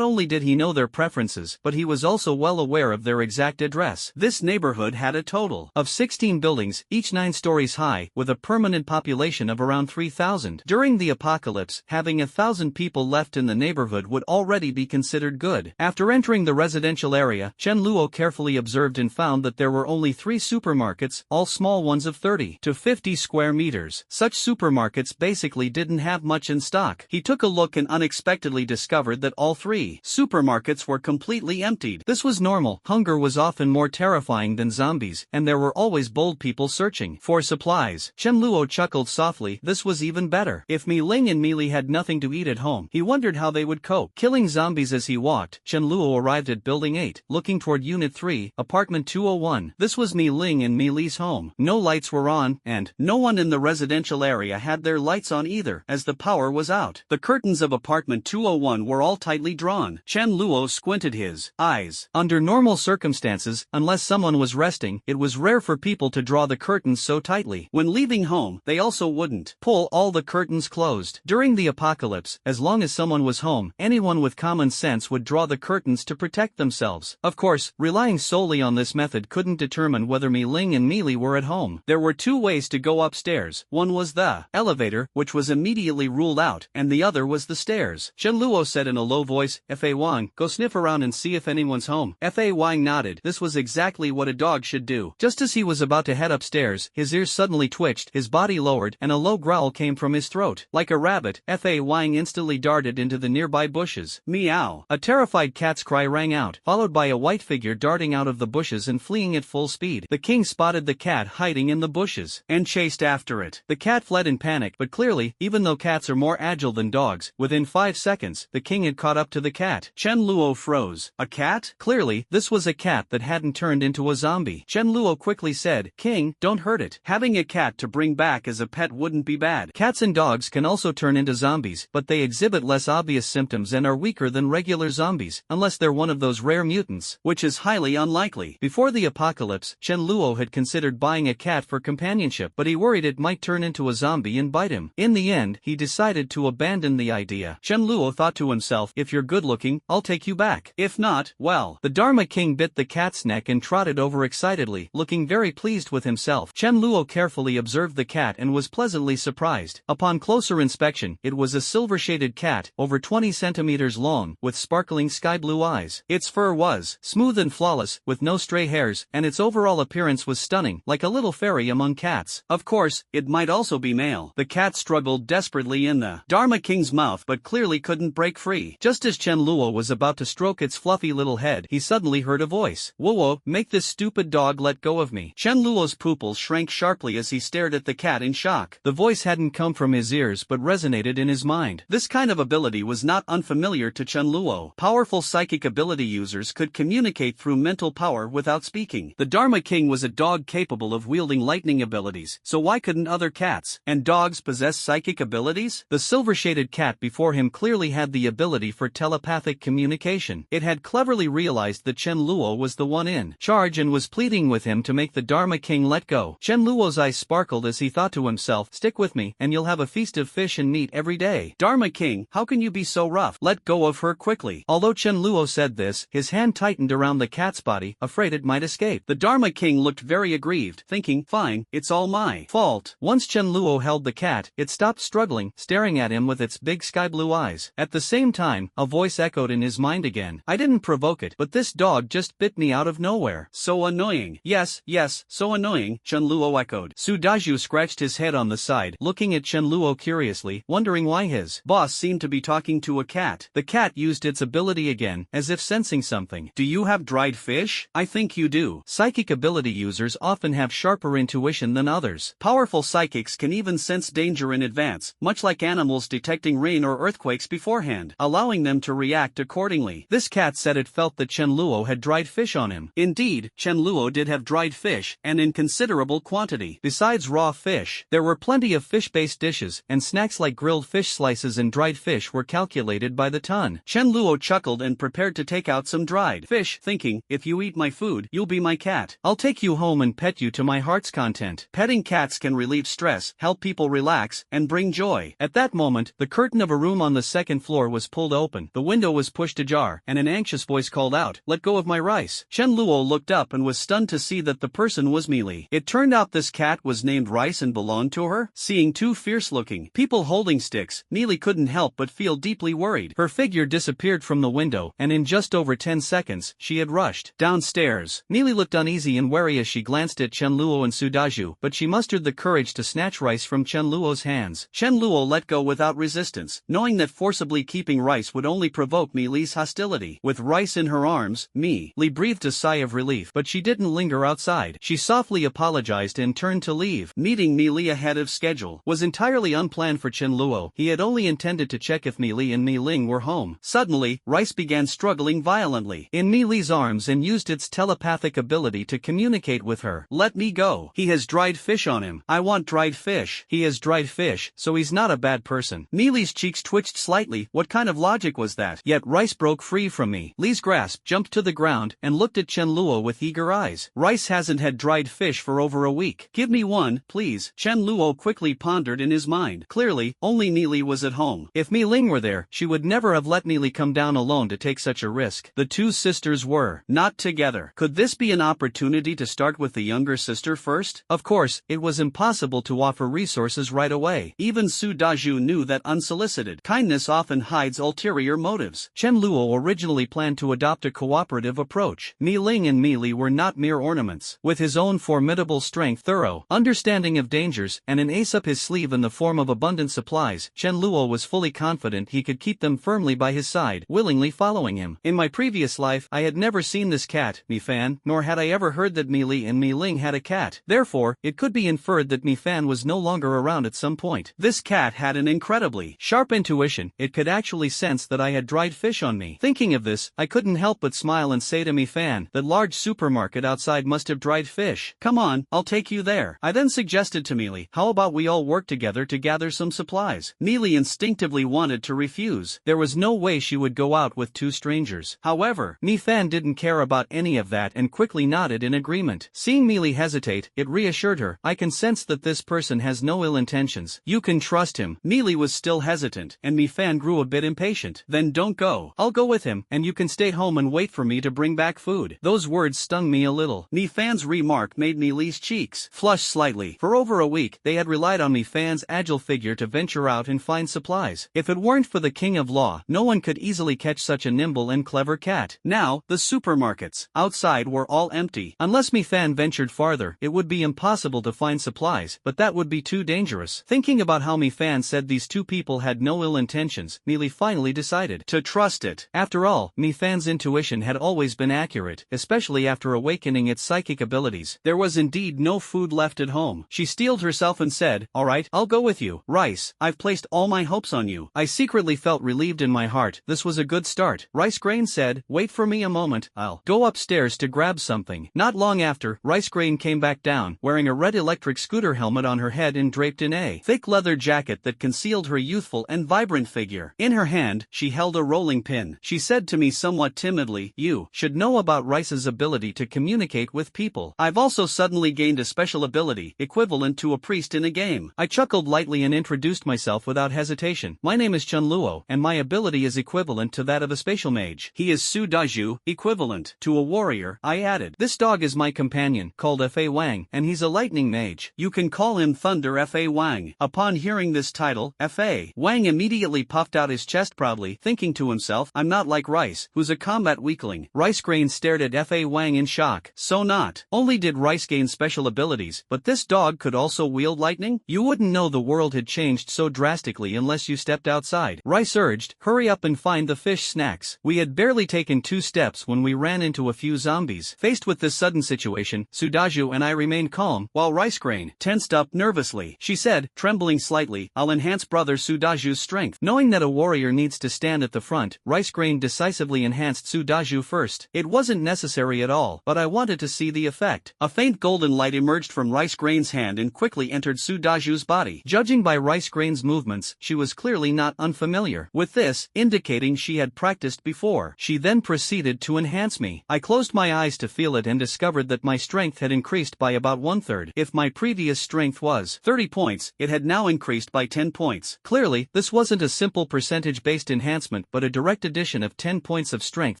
only did he know their preferences, but he was also well aware of their exact address. This neighborhood had a total of 16 buildings, each 9 stories high, with a permanent population of around 3,000. During the apocalypse, having 1,000 people left in the neighborhood would already be considered good. After entering the residential area, Chen Luo carefully observed and found that there were only 3 supermarkets, all small ones of 30 to 50 square meters. Such supermarkets basically didn't have much in stock. He took a look and unexpectedly discovered that all 3 supermarkets were completely emptied. This was normal. Hunger was often more terrifying than zombies, and there were always bold people searching for supplies. Chen Luo chuckled softly. This was even better. If Mi Ling and Mi Li had nothing to eat at home, he wondered how they would cope. Killing zombies as he walked, Chen Luo arrived at Building 8, looking toward Unit 3, Apartment 201. This was Mi Ling and Mi Li's home. No lights were on, and no one in the residential area had their lights on either, as the power power was out. The curtains of apartment 201 were all tightly drawn. Chen Luo squinted his eyes. Under normal circumstances, unless someone was resting, it was rare for people to draw the curtains so tightly. When leaving home, they also wouldn't pull all the curtains closed. During the apocalypse, as long as someone was home, anyone with common sense would draw the curtains to protect themselves. Of course, relying solely on this method couldn't determine whether Mi Ling and Mi Li were at home. There were two ways to go upstairs. One was the elevator, which was immediately ruled out, and the other was the stairs. Chen Luo said in a low voice, Fa Wang, go sniff around and see if anyone's home. Fa Wang nodded. This was exactly what a dog should do. Just as he was about to head upstairs, his ears suddenly twitched, his body lowered, and a low growl came from his throat. Like a rabbit, Fa Wang instantly darted into the nearby bushes. Meow. A terrified cat's cry rang out, followed by a white figure darting out of the bushes and fleeing at full speed. The king spotted the cat hiding in the bushes and chased after it. The cat fled in panic, but clearly, even though cats are more agile than dogs, within 5 seconds, the king had caught up to the cat. Chen Luo froze. A cat? Clearly, this was a cat that hadn't turned into a zombie. Chen Luo quickly said, King, don't hurt it. Having a cat to bring back as a pet wouldn't be bad. Cats and dogs can also turn into zombies, but they exhibit less obvious symptoms and are weaker than regular zombies, unless they're one of those rare mutants, which is highly unlikely. Before the apocalypse, Chen Luo had considered buying a cat for companionship, but he worried it might turn into a zombie and bite him. In the end, he decided to abandon the idea. Chen Luo thought to himself, if you're good looking, I'll take you back. If not, well. The Dharma King bit the cat's neck and trotted over excitedly, looking very pleased with himself. Chen Luo carefully observed the cat and was pleasantly surprised. Upon closer inspection, it was a silver-shaded cat, over 20 centimeters long, with sparkling sky-blue eyes. Its fur was smooth and flawless, with no stray hairs, and its overall appearance was stunning, like a little fairy among cats. Of course, it might also be male. The cat struggled desperately in the Dharma King's mouth but clearly couldn't break free. Just as Chen Luo was about to stroke its fluffy little head, he suddenly heard a voice. Whoa, make this stupid dog let go of me. Chen Luo's pupils shrank sharply as he stared at the cat in shock. The voice hadn't come from his ears but resonated in his mind. This kind of ability was not unfamiliar to Chen Luo. Powerful psychic ability users could communicate through mental power without speaking. The Dharma King was a dog capable of wielding lightning abilities, so why couldn't other cats and dogs possess psychic abilities? The silver-shaded cat before him clearly had the ability for telepathic communication. It had cleverly realized that Chen Luo was the one in charge and was pleading with him to make the Dharma King let go. Chen Luo's eyes sparkled as he thought to himself, stick with me, and you'll have a feast of fish and meat every day. Dharma King, how can you be so rough? Let go of her quickly. Although Chen Luo said this, his hand tightened around the cat's body, afraid it might escape. The Dharma King looked very aggrieved, thinking, fine, it's all my fault. Once Chen Luo held the cat, it stopped struggling, staring at him with its big sky-blue eyes. At the same time, a voice echoed in his mind again. I didn't provoke it, but this dog just bit me out of nowhere. So annoying. Yes, so annoying, Chen Luo echoed. Su Daju scratched his head on the side, looking at Chen Luo curiously, wondering why his boss seemed to be talking to a cat. The cat used its ability again, as if sensing something. Do you have dried fish? I think you do. Psychic ability users often have sharper intuition than others. Powerful psychics can even sense danger in advance, much like animals detecting rain or earthquakes beforehand, allowing them to react accordingly. This cat said it felt that Chen Luo had dried fish on him. Indeed, Chen Luo did have dried fish, and in considerable quantity. Besides raw fish, there were plenty of fish-based dishes, and snacks like grilled fish slices and dried fish were calculated by the ton. Chen Luo chuckled and prepared to take out some dried fish, thinking, if you eat my food, you'll be my cat. I'll take you home and pet you to my heart's content. Petting cats can relieve stress, help people relax, and bring joy. At that moment, the curtain of a room on the second floor was pulled open, the window was pushed ajar, and an anxious voice called out, let go of my rice. Chen Luo looked up and was stunned to see that the person was Mi Li. It turned out this cat was named Rice and belonged to her. Seeing two fierce-looking people holding sticks, Mi Li couldn't help but feel deeply worried. Her figure disappeared from the window, and in just over 10 seconds, she had rushed downstairs. Mi Li looked uneasy and wary as she glanced at Chen Luo and Su Daju, but she mustered the courage to snatch rice from Chen Luo's hands. Chen Luo let go without resistance, knowing that forcibly keeping rice would only provoke Mi Li's hostility. With rice in her arms, Mi Li breathed a sigh of relief, but she didn't linger outside. She softly apologized and turned to leave. Meeting Mi Li ahead of schedule was entirely unplanned for Chen Luo. He had only intended to check if Mi Li and Mi Ling were home. Suddenly, Rice began struggling violently in Mi Li's arms and used its telepathic ability to communicate with her. Let me go. He has dried fish on him. I want dried fish. He has dried fish, so he's not a bad bad person. Mealy's cheeks twitched slightly. What kind of logic was that? Yet Rice broke free from me. Lee's grasp, jumped to the ground, and looked at Chen Luo with eager eyes. Rice hasn't had dried fish for over a week. Give me one, please. Chen Luo quickly pondered in his mind. Clearly, only Mealy was at home. If Mi Ling were there, she would never have let Mealy come down alone to take such a risk. The two sisters were not together. Could this be an opportunity to start with the younger sister first? Of course, it was impossible to offer resources right away. Even Su Daju knew that unsolicited kindness often hides ulterior motives. Chen Luo originally planned to adopt a cooperative approach. Mi Ling and Mealy were not mere ornaments. With his own formidable strength, thorough understanding of dangers, and an ace up his sleeve in the form of abundant supplies, Chen Luo was fully confident he could keep them firmly by his side, willingly following him. In my previous life, I had never seen this cat, Mi Fan, nor had I ever heard that Mealy and Mi Ling had a cat. Therefore, it could be inferred that Mi Fan was no longer around at some point. This cat had an incredibly sharp intuition. It could actually sense that I had dried fish on me. Thinking of this, I couldn't help but smile and say to Mi Fan, that large supermarket outside must have dried fish. Come on, I'll take you there. I then suggested to Mealy, how about we all work together to gather some supplies? Mealy instinctively wanted to refuse. There was no way she would go out with two strangers. However, Mi Fan didn't care about any of that and quickly nodded in agreement. Seeing Mealy hesitate, it reassured her. I can sense that this person has no ill intentions. You can trust him. Mealy was still hesitant, and Mi Fan grew a bit impatient. Then don't go. I'll go with him, and you can stay home and wait for me to bring back food. Those words stung me a little. Mi Fan's remark made Mealy's cheeks flush slightly. For over a week, they had relied on Mi Fan's agile figure to venture out and find supplies. If it weren't for the king of law, no one could easily catch such a nimble and clever cat. Now, the supermarkets outside were all empty. Unless Mi Fan ventured farther, it would be impossible to find supplies, but that would be too dangerous. Thinking about how Mi Fan said these two people had no ill intentions, Mealy finally decided to trust it. After all, Mi Fan's intuition had always been accurate, especially after awakening its psychic abilities. There was indeed no food left at home. She steeled herself and said, all right, I'll go with you. Rice, I've placed all my hopes on you. I secretly felt relieved in my heart. This was a good start. Rice Grain said, wait for me a moment, I'll go upstairs to grab something. Not long after, Rice Grain came back down, wearing a red electric scooter helmet on her head and draped in a thick leather jacket that concealed her youthful and vibrant figure. In her hand, she held a rolling pin. She said to me somewhat timidly, you should know about Rice's ability to communicate with people. I've also suddenly gained a special ability, equivalent to a priest in a game. I chuckled lightly and introduced myself without hesitation. My name is Chen Luo, and my ability is equivalent to that of a spatial mage. He is Su Daju, equivalent to a warrior, I added. This dog is my companion, called Fa Wang, and he's a lightning mage. You can call him Thunder Fa Wang. Upon hearing this title, Fa Wang immediately puffed out his chest proudly, thinking to himself, I'm not like Rice, who's a combat weakling. Rice Grain stared at Fa Wang in shock. So not only did Rice gain special abilities, but this dog could also wield lightning? You wouldn't know the world had changed so drastically unless you stepped outside. Rice urged, hurry up and find the fish snacks. We had barely taken 2 steps when we ran into a few zombies. Faced with this sudden situation, Sudaju and I remained calm, while Rice Grain tensed up nervously. She said, trembling slightly, I'll enhance brother Sudaju's strength. Knowing that a warrior needs to stand at the front, Rice Grain decisively enhanced Sudaju first. It wasn't necessary at all, but I wanted to see the effect. A faint golden light emerged from Rice Grain's hand and quickly entered Sudaju's body. Judging by Rice Grain's movements, she was clearly not unfamiliar with this, indicating she had practiced before. She then proceeded to enhance me. I closed my eyes to feel it and discovered that my strength had increased by about 1/3. If my previous strength was 30 points, it had now increased by 10 points. Clearly, this wasn't a simple percentage-based enhancement but a direct addition of 10 points of strength,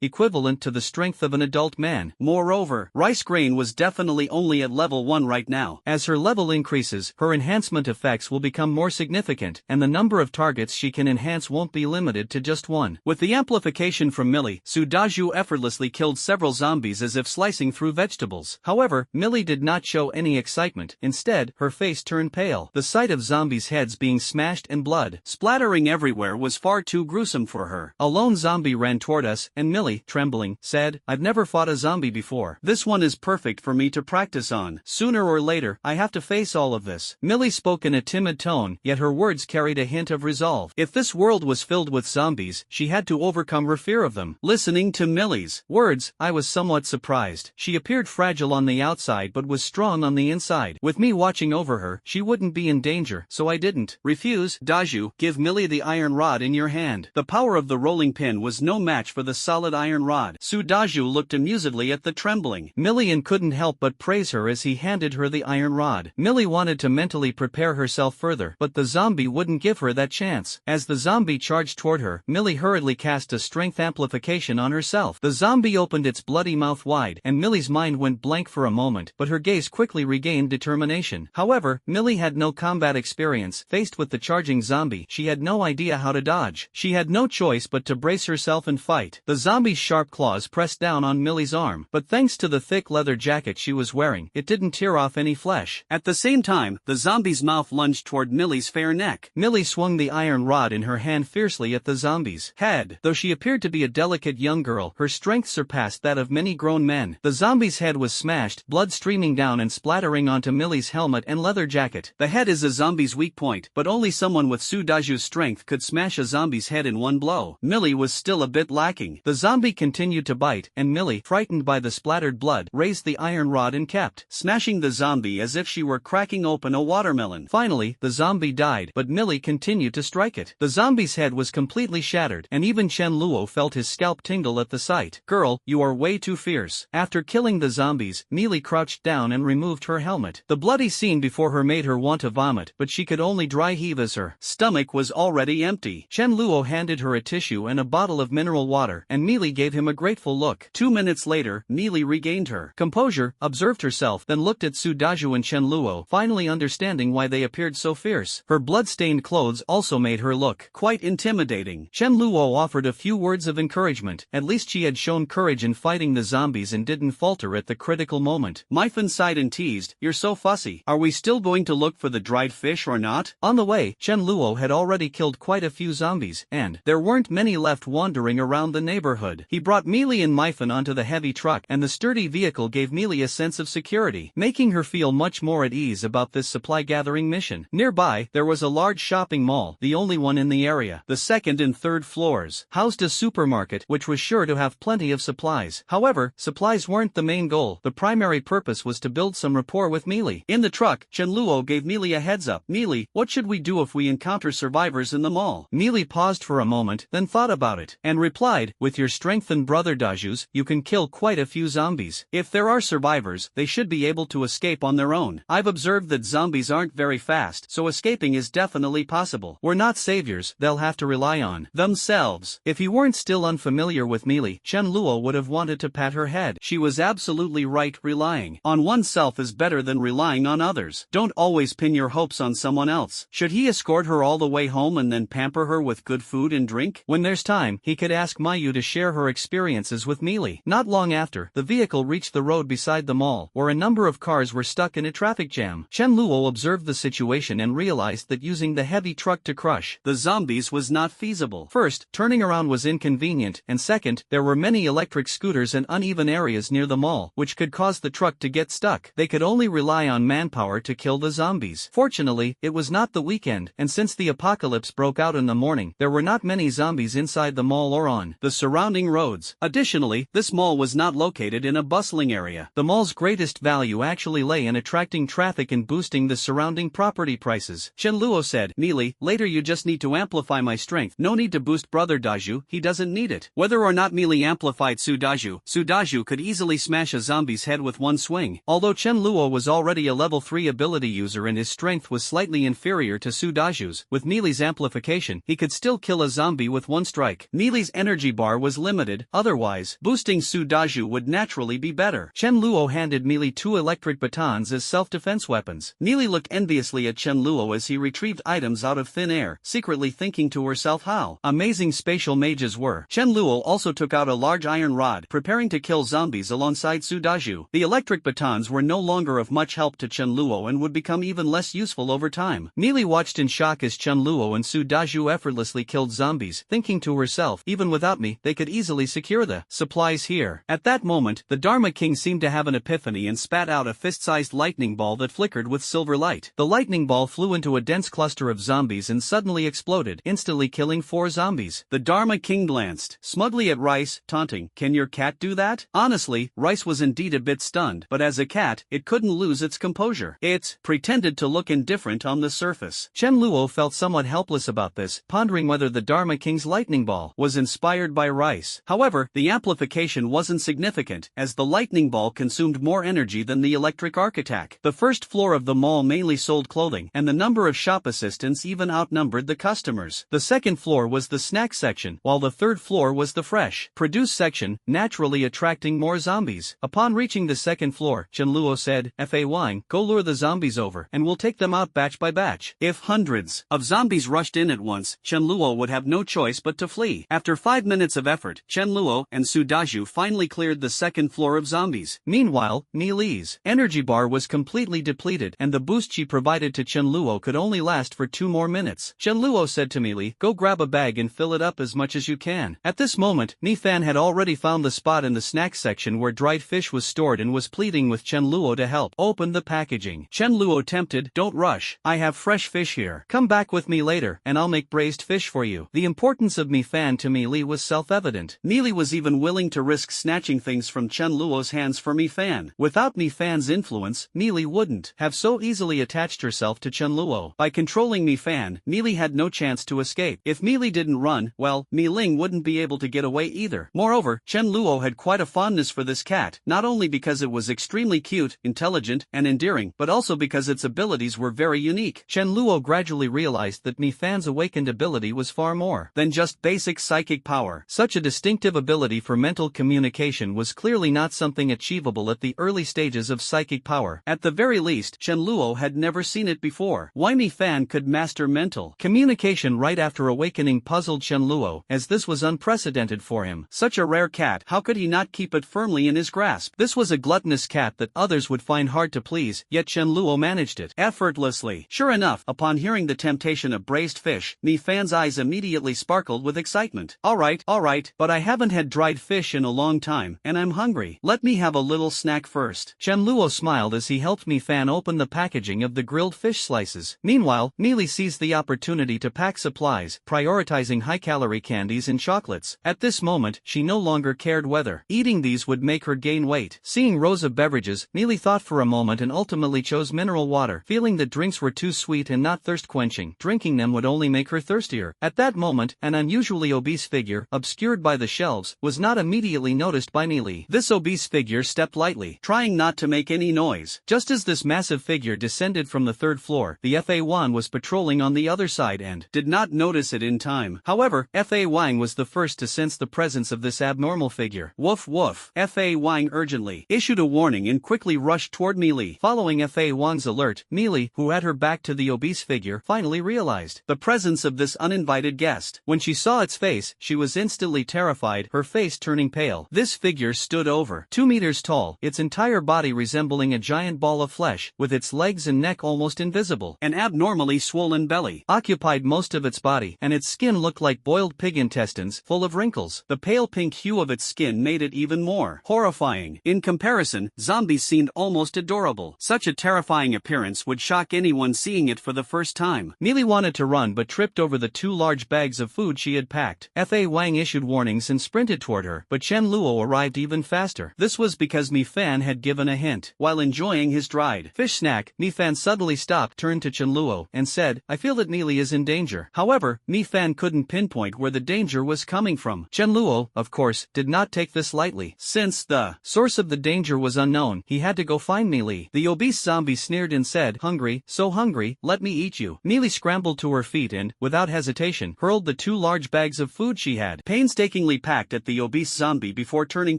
equivalent to the strength of an adult man. Moreover, Rice Grain was definitely only at level 1 right now. As her level increases, her enhancement effects will become more significant, and the number of targets she can enhance won't be limited to just one. With the amplification from Millie, Sudaju effortlessly killed several zombies as if slicing through vegetables. However, Millie did not show any excitement. Instead, her face turned pale. The sight of zombies' heads being smashed and blood splattering everywhere was far too gruesome for her. A lone zombie ran toward us, and Millie, trembling, said, I've never fought a zombie before. This one is perfect for me to practice on. Sooner or later, I have to face all of this. Millie spoke in a timid tone, yet her words carried a hint of resolve. If this world was filled with zombies, she had to overcome her fear of them. Listening to Millie's words, I was somewhat surprised. She appeared fragile on the outside but was strong on the inside. With me watching over her, she wouldn't be in danger, so I didn't refuse refuse, Daju, give Millie the iron rod in your hand. The power of the rolling pin was no match for the solid iron rod. Su Daju looked amusedly at the trembling Millie and couldn't help but praise her as he handed her the iron rod. Millie wanted to mentally prepare herself further, but the zombie wouldn't give her that chance. As the zombie charged toward her, Millie hurriedly cast a strength amplification on herself. The zombie opened its bloody mouth wide, and Millie's mind went blank for a moment, but her gaze quickly regained determination. However, Millie had no combat experience. Faced with the charging zombie, she had no idea how to dodge. She had no choice but to brace herself and fight. The zombie's sharp claws pressed down on Millie's arm, but thanks to the thick leather jacket she was wearing, it didn't tear off any flesh. At the same time, the zombie's mouth lunged toward Millie's fair neck. Millie swung the iron rod in her hand fiercely at the zombie's head. Though she appeared to be a delicate young girl, her strength surpassed that of many grown men. The zombie's head was smashed, blood streaming down and splattering onto Millie's helmet and leather jacket. The head is a zombie's weak point, but only someone with Su Daju's strength could smash a zombie's head in one blow. Millie was still a bit lacking. The zombie continued to bite, and Millie, frightened by the splattered blood, raised the iron rod and kept smashing the zombie as if she were cracking open a watermelon. Finally, the zombie died, but Millie continued to strike it. The zombie's head was completely shattered, and even Chen Luo felt his scalp tingle at the sight. "Girl, you are way too fierce." After killing the zombies, Millie crouched down and removed her helmet. The bloody scene before her made her want to vomit, but she could only dry heave as her stomach was already empty. Chen Luo handed her a tissue and a bottle of mineral water, and Millie gave him a grateful look. 2 minutes later, Millie regained her composure, observed herself, then looked at Su Daju and Chen Luo, finally understanding why they appeared so fierce. Her blood-stained clothes also made her look quite intimidating. Chen Luo offered a few words of encouragement. At least she had shown courage in fighting the zombies and didn't falter at the critical moment. Myfan sighed and teased, "You're so fussy. Are we still going to look for the dried fish or not?" On the way, Chen Luo had already killed quite a few zombies, and there weren't many left wandering around the neighborhood. He brought Millie and Myfan onto the heavy truck, and the sturdy vehicle gave Millie a sense of security, making her feel much more at ease about this supply-gathering mission. Nearby, there was a large shopping mall, the only one in the area. The second and third floors housed a supermarket, which was sure to have plenty of supplies. However, supplies weren't the main goal. The primary purpose was to build some rapport with Millie. In the truck, Chen Luo gave Millie a heads up. "Millie, what should we do if we encounter survivors in the mall?" Millie paused for a moment, then thought about it, and replied, "With your strength and brother Daju's, you can kill quite a few zombies. If there are survivors, they should be able to escape on their own. I've observed that zombies aren't very fast, so escaping is definitely possible. We're not saviors, they'll have to rely on themselves." If he weren't still unfamiliar with Millie, Chen Luo would have wanted to pat her head. She was absolutely right. Relying on oneself is better than relying on others. Don't always pin your hopes on someone else. Should he escort her all the way home and then pamper her with good food and drink? When there's time, he could ask Mayu to share her experiences with Millie. Not long after, the vehicle reached the road beside the mall, where a number of cars were stuck in a traffic jam. Chen Luo observed the situation and realized that using the heavy truck to crush the zombies was not feasible. First, turning around was inconvenient, and second, there were many electric scooters and uneven areas near the mall, which could cause the truck to get stuck. They could only rely on manpower to kill the zombies. Fortunately, it was not the weekend, and since the apocalypse broke out in the morning, there were not many zombies inside the mall or on the surrounding roads. Additionally, this mall was not located in a bustling area. The mall's greatest value actually lay in attracting traffic and boosting the surrounding property prices. Chen Luo said, "Millie, later you just need to amplify my strength. No need to boost brother Daju, he doesn't need it." Whether or not Millie amplified Su Daju could easily smash a zombie's head with one swing. Although Chen Luo was already a level 3 ability user and his strength was slightly inferior to Su Daju's, with Millie's amplification, he could still kill a zombie with one strike. Millie's energy bar was limited, otherwise, boosting Su Daju would naturally be better. Chen Luo handed Millie 2 electric batons as self-defense weapons. Millie looked enviously at Chen Luo as he retrieved items out of thin air, secretly thinking to herself how amazing spatial mages were. Chen Luo also took out a large iron rod, preparing to kill zombies alongside Su Daju. The electric batons were no longer of much help to Chen Luo and would become even less useful over time. Millie watched in shock as Chen Luo and Su Daju effortlessly killed zombies, thinking to herself, even without me, they could easily secure the supplies here. At that moment, the Dharma King seemed to have an epiphany and spat out a fist-sized lightning ball that flickered with silver light. The lightning ball flew into a dense cluster of zombies and suddenly exploded, instantly killing 4 zombies. The Dharma King glanced smugly at Rice, taunting, "Can your cat do that?" Honestly, Rice was indeed a bit stunned, but as a cat, it couldn't lose its composure. It pretended to look indifferent on the surface. Chen Luo felt somewhat helpless about this, pondering whether the Dharma King's lightning ball was inspired by rice. However, the amplification wasn't significant, as the lightning ball consumed more energy than the electric arc attack. The first floor of the mall mainly sold clothing, and the number of shop assistants even outnumbered the customers. The second floor was the snack section, while the third floor was the fresh produce section, naturally attracting more zombies. Upon reaching the second floor, Chen Luo said, "Fa Wang, go lure the zombies over, and we'll take them out batch by batch." If hundreds of zombies rushed in at once, Chen Luo would have no choice but to flee. After 5 minutes of effort, Chen Luo and Su Daju finally cleared the second floor of zombies. Meanwhile, Mi Li's energy bar was completely depleted, and the boost she provided to Chen Luo could only last for 2 more minutes. Chen Luo said to Mi Li, "Go grab a bag and fill it up as much as you can." At this moment, Mi Fan had already found the spot in the snack section where dried fish was stored and was pleading with Chen Luo to help open the packaging. Chen Luo tempted, "Don't rush, I have fresh fish here. Come back with me later, and I'll make braised fish for you." The importance of Mi Fan to Mi Li was self-evident. Mi Li was even willing to risk snatching things from Chen Luo's hands for Mi Fan. Without Mi Fan's influence, Mi Li wouldn't have so easily attached herself to Chen Luo. By controlling Mi Fan, Mi Li had no chance to escape. If Mi Li didn't run, well, Mi Ling wouldn't be able to get away either. Moreover, Chen Luo had quite a fondness for this cat, not only because it was extremely cute, intelligent, and endearing, but also because its abilities were very unique. Chen Luo gradually realized that Mi Fan's awakened ability was far more than just basic psychic power. Such a distinctive ability for mental communication was clearly not something achievable at the early stages of psychic power. At the very least, Chen Luo had never seen it before. Why Mi Fan could master mental communication right after awakening puzzled Chen Luo, as this was unprecedented for him. Such a rare cat, how could he not keep it firmly in his grasp? This was a gluttonous cat that others would find hard to please, yet Chen Luo managed it effortlessly. Sure enough, upon hearing the temptation of braised fish, Mi Fan's eyes immediately sparkled with excitement. All right, but I haven't had dried fish in a long time, and I'm hungry. Let me have a little snack first." Chen Luo smiled as he helped Mi Fan open the packaging of the grilled fish slices. Meanwhile, Mi Li seized the opportunity to pack supplies, prioritizing high-calorie candies and chocolates. At this moment, she no longer cared whether eating these would make her gain weight. Seeing rows of beverages, Mi Li thought for a moment and ultimately chose mineral water, feeling that drinks were too sweet and not thirst-quenching. Drinking them would only make her thirstier. At that moment, an unusually obese figure, obscured by the shelves, was not immediately noticed by Mi Li. This obese figure stepped lightly, trying not to make any noise. Just as this massive figure descended from the third floor, the Fa Wan was patrolling on the other side and did not notice it in time. However, Fa Wang was the first to sense the presence of this abnormal figure. Woof woof. Fa Wang urgently issued a warning and quickly rushed toward Mi Li. Following Fa Wang's alert, Mi Li, who had her back to the obese figure, finally realized the presence of this uninvited guest. When she saw its face, she was instantly terrified, her face turning pale. This figure stood over 2 meters tall, its entire body resembling a giant ball of flesh, with its legs and neck almost invisible. An abnormally swollen belly occupied most of its body, and its skin looked like boiled pig intestines, full of wrinkles. The pale pink hue of its skin made it even more horrifying. In comparison, zombies seemed almost adorable. Such a terrifying appearance would shock anyone seeing it for the first time. Mi Li wanted to run but tripped over the 2 large bags of food she had packed. Fa Wang issued warnings and sprinted toward her, but Chen Luo arrived even faster. This was because Mi Fan had given a hint. While enjoying his dried fish snack, Mi Fan suddenly stopped, turned to Chen Luo, and said, "I feel that Mi Li is in danger." However, Mi Fan couldn't pinpoint where the danger was coming from. Chen Luo, of course, did not take this lightly. Since the source of the danger was unknown, he had to go find Mi Li. The obese zombie sneered and said, "Hungry, so hungry, let me eat you." Mi Li scrambled to her feet and, without hesitation, hurled the 2 large bags of food she had painstakingly packed at the obese zombie before turning